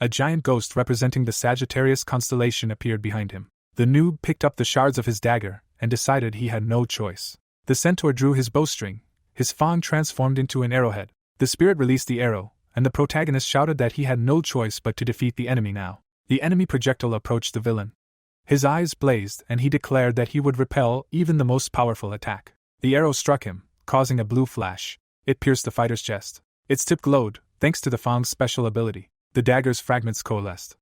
A giant ghost representing the Sagittarius constellation appeared behind him. The noob picked up the shards of his dagger and decided he had no choice. The centaur drew his bowstring, his fang transformed into an arrowhead. The spirit released the arrow, and the protagonist shouted that he had no choice but to defeat the enemy now. The enemy projectile approached the villain. His eyes blazed and he declared that he would repel even the most powerful attack. The arrow struck him, causing a blue flash. It pierced the fighter's chest. Its tip glowed, thanks to the fang's special ability. The dagger's fragments coalesced.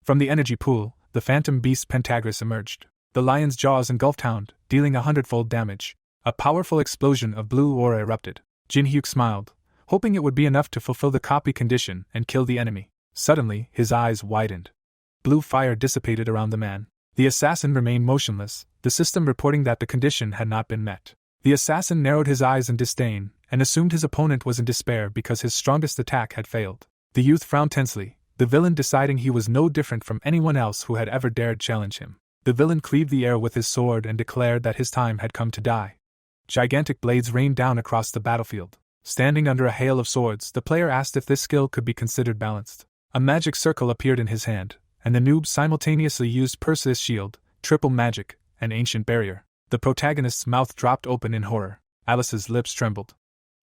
From the energy pool, the phantom beast Pentagrus emerged. The lion's jaws engulfed Hound, dealing 100-fold damage. A powerful explosion of blue aura erupted. Jin Hyuk smiled, hoping it would be enough to fulfill the copy condition and kill the enemy. Suddenly, his eyes widened. Blue fire dissipated around the man. The assassin remained motionless, the system reporting that the condition had not been met. The assassin narrowed his eyes in disdain, and assumed his opponent was in despair because his strongest attack had failed. The youth frowned tensely, the villain deciding he was no different from anyone else who had ever dared challenge him. The villain cleaved the air with his sword and declared that his time had come to die. Gigantic blades rained down across the battlefield. Standing under a hail of swords, the player asked if this skill could be considered balanced. A magic circle appeared in his hand, and the noob simultaneously used Perseus' shield, triple magic, and ancient barrier. The protagonist's mouth dropped open in horror. Alice's lips trembled.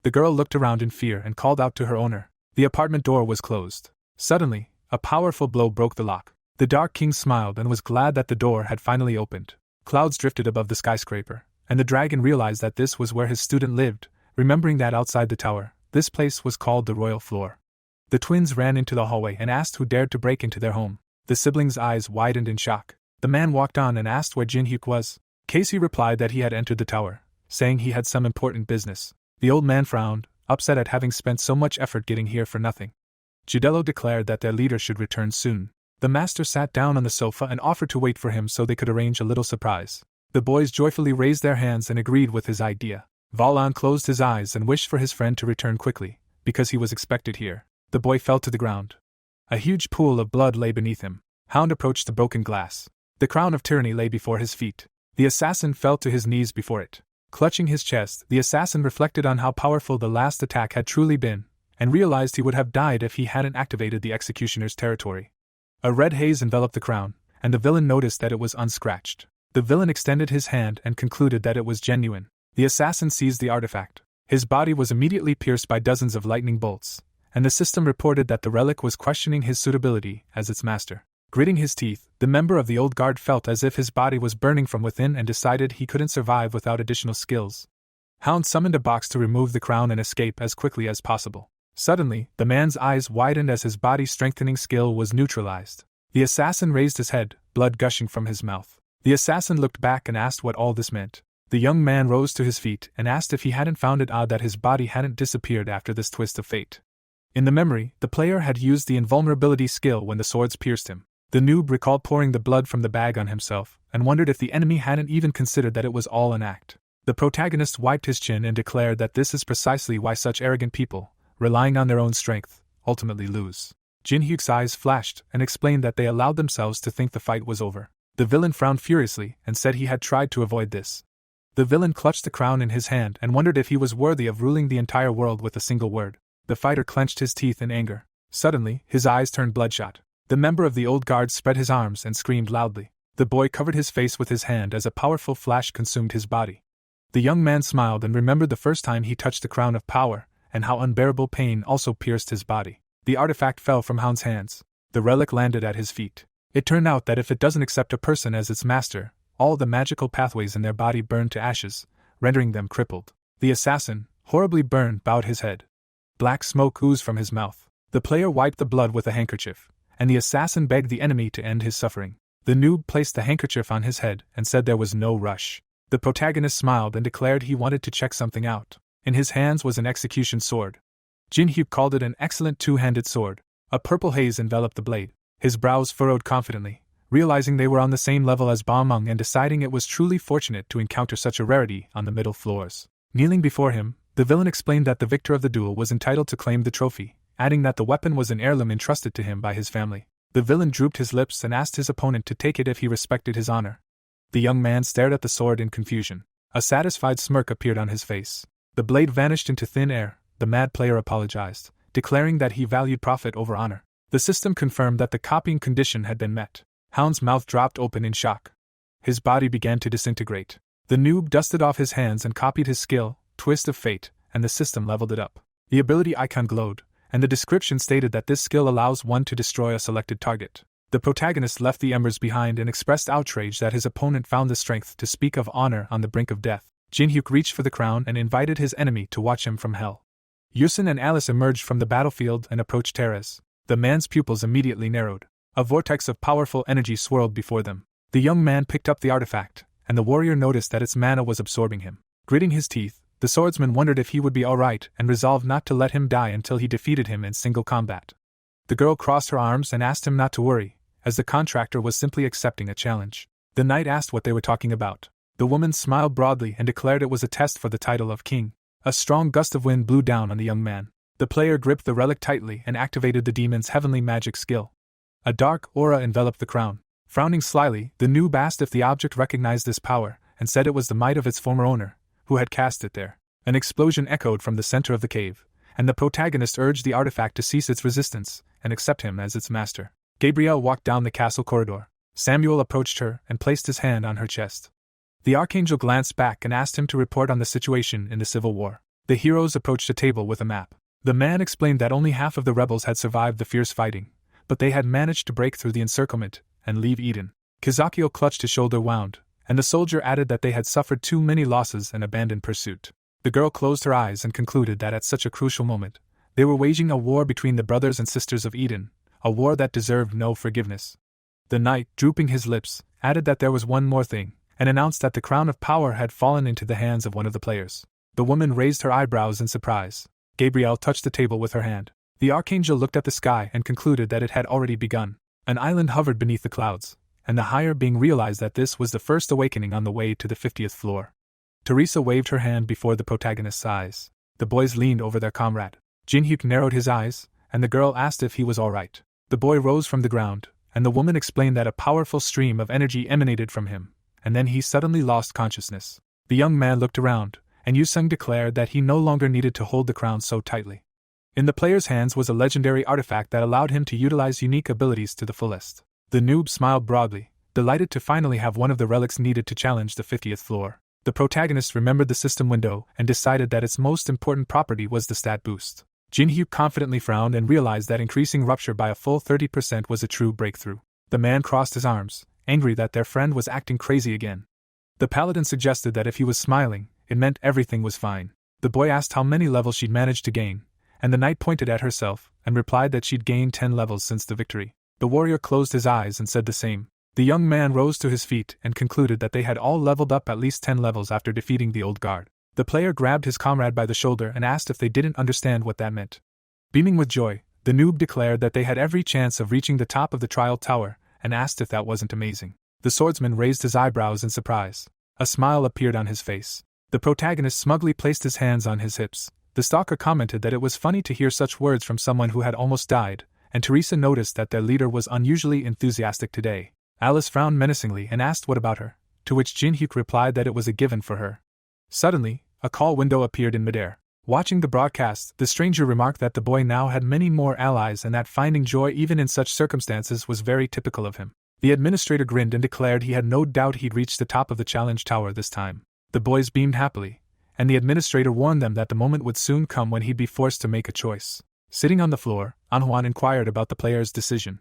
The girl looked around in fear and called out to her owner. The apartment door was closed. Suddenly, a powerful blow broke the lock. The Dark King smiled and was glad that the door had finally opened. Clouds drifted above the skyscraper, and the dragon realized that this was where his student lived, remembering that outside the tower, this place was called the Royal Floor. The twins ran into the hallway and asked who dared to break into their home. The siblings' eyes widened in shock. The man walked on and asked where Jin Hyuk was. Casey replied that he had entered the tower, saying he had some important business. The old man frowned, upset at having spent so much effort getting here for nothing. Judello declared that their leader should return soon. The master sat down on the sofa and offered to wait for him so they could arrange a little surprise. The boys joyfully raised their hands and agreed with his idea. Valan closed his eyes and wished for his friend to return quickly, because he was expected here. The boy fell to the ground. A huge pool of blood lay beneath him. Hound approached the broken glass. The crown of tyranny lay before his feet. The assassin fell to his knees before it. Clutching his chest, the assassin reflected on how powerful the last attack had truly been, and realized he would have died if he hadn't activated the executioner's territory. A red haze enveloped the crown, and the villain noticed that it was unscratched. The villain extended his hand and concluded that it was genuine. The assassin seized the artifact. His body was immediately pierced by dozens of lightning bolts, and the system reported that the relic was questioning his suitability as its master. Gritting his teeth, the member of the old guard felt as if his body was burning from within and decided he couldn't survive without additional skills. Hound summoned a box to remove the crown and escape as quickly as possible. Suddenly, the man's eyes widened as his body-strengthening skill was neutralized. The assassin raised his head, blood gushing from his mouth. The assassin looked back and asked what all this meant. The young man rose to his feet and asked if he hadn't found it odd that his body hadn't disappeared after this twist of fate. In the memory, the player had used the invulnerability skill when the swords pierced him. The noob recalled pouring the blood from the bag on himself, and wondered if the enemy hadn't even considered that it was all an act. The protagonist wiped his chin and declared that this is precisely why such arrogant people, relying on their own strength, ultimately lose. Jin Hyuk's eyes flashed and explained that they allowed themselves to think the fight was over. The villain frowned furiously and said he had tried to avoid this. The villain clutched the crown in his hand and wondered if he was worthy of ruling the entire world with a single word. The fighter clenched his teeth in anger. Suddenly, his eyes turned bloodshot. The member of the old guard spread his arms and screamed loudly. The boy covered his face with his hand as a powerful flash consumed his body. The young man smiled and remembered the first time he touched the crown of power, and how unbearable pain also pierced his body. The artifact fell from Hound's hands. The relic landed at his feet. It turned out that if it doesn't accept a person as its master, all the magical pathways in their body burned to ashes, rendering them crippled. The assassin, horribly burned, bowed his head. Black smoke oozed from his mouth. The player wiped the blood with a handkerchief, and the assassin begged the enemy to end his suffering. The noob placed the handkerchief on his head and said there was no rush. The protagonist smiled and declared he wanted to check something out. In his hands was an execution sword. Jin-hyuk called it an excellent two-handed sword. A purple haze enveloped the blade. His brows furrowed confidently, realizing they were on the same level as Ba-mung and deciding it was truly fortunate to encounter such a rarity on the middle floors. Kneeling before him, the villain explained that the victor of the duel was entitled to claim the trophy, adding that the weapon was an heirloom entrusted to him by his family. The villain drooped his lips and asked his opponent to take it if he respected his honor. The young man stared at the sword in confusion. A satisfied smirk appeared on his face. The blade vanished into thin air. The mad player apologized, declaring that he valued profit over honor. The system confirmed that the copying condition had been met. Hound's mouth dropped open in shock. His body began to disintegrate. The noob dusted off his hands and copied his skill, Twist of Fate, and the system leveled it up. The ability icon glowed, and the description stated that this skill allows one to destroy a selected target. The protagonist left the embers behind and expressed outrage that his opponent found the strength to speak of honor on the brink of death. Jin-hyuk reached for the crown and invited his enemy to watch him from hell. Yusin and Alice emerged from the battlefield and approached Teres. The man's pupils immediately narrowed. A vortex of powerful energy swirled before them. The young man picked up the artifact, and the warrior noticed that its mana was absorbing him. Gritting his teeth, the swordsman wondered if he would be alright and resolved not to let him die until he defeated him in single combat. The girl crossed her arms and asked him not to worry, as the contractor was simply accepting a challenge. The knight asked what they were talking about. The woman smiled broadly and declared it was a test for the title of king. A strong gust of wind blew down on the young man. The player gripped the relic tightly and activated the demon's heavenly magic skill. A dark aura enveloped the crown. Frowning slyly, the noob asked if the object recognized this power, and said it was the might of its former owner, who had cast it there. An explosion echoed from the center of the cave, and the protagonist urged the artifact to cease its resistance and accept him as its master. Gabrielle walked down the castle corridor. Samuel approached her and placed his hand on her chest. The archangel glanced back and asked him to report on the situation in the Civil War. The heroes approached a table with a map. The man explained that only half of the rebels had survived the fierce fighting, but they had managed to break through the encirclement and leave Eden. Kizakio clutched his shoulder wound, and the soldier added that they had suffered too many losses and abandoned pursuit. The girl closed her eyes and concluded that at such a crucial moment, they were waging a war between the brothers and sisters of Eden, a war that deserved no forgiveness. The knight, drooping his lips, added that there was one more thing, and announced that the crown of power had fallen into the hands of one of the players. The woman raised her eyebrows in surprise. Gabrielle touched the table with her hand. The archangel looked at the sky and concluded that it had already begun. An island hovered beneath the clouds, and the higher being realized that this was the first awakening on the way to the 50th floor. Teresa waved her hand before the protagonist's eyes. The boys leaned over their comrade. Jin-hyuk narrowed his eyes, and the girl asked if he was all right. The boy rose from the ground, and the woman explained that a powerful stream of energy emanated from him, and then he suddenly lost consciousness. The young man looked around, and Yusung declared that he no longer needed to hold the crown so tightly. In the player's hands was a legendary artifact that allowed him to utilize unique abilities to the fullest. The noob smiled broadly, delighted to finally have one of the relics needed to challenge the 50th floor. The protagonist remembered the system window and decided that its most important property was the stat boost. Jin-hyuk confidently frowned and realized that increasing rupture by a full 30% was a true breakthrough. The man crossed his arms, angry that their friend was acting crazy again. The paladin suggested that if he was smiling, it meant everything was fine. The boy asked how many levels she'd managed to gain, and the knight pointed at herself and replied that she'd gained 10 levels since the victory. The warrior closed his eyes and said the same. The young man rose to his feet and concluded that they had all leveled up at least 10 levels after defeating the old guard. The player grabbed his comrade by the shoulder and asked if they didn't understand what that meant. Beaming with joy, the noob declared that they had every chance of reaching the top of the trial tower and asked if that wasn't amazing. The swordsman raised his eyebrows in surprise. A smile appeared on his face. The protagonist smugly placed his hands on his hips. The stalker commented that it was funny to hear such words from someone who had almost died, and Teresa noticed that their leader was unusually enthusiastic today. Alice frowned menacingly and asked what about her, to which Jin-hyuk replied that it was a given for her. Suddenly, a call window appeared in midair. Watching the broadcast, the stranger remarked that the boy now had many more allies and that finding joy even in such circumstances was very typical of him. The administrator grinned and declared he had no doubt he'd reach the top of the challenge tower this time. The boys beamed happily, and the administrator warned them that the moment would soon come when he'd be forced to make a choice. Sitting on the floor, Anhwan inquired about the player's decision.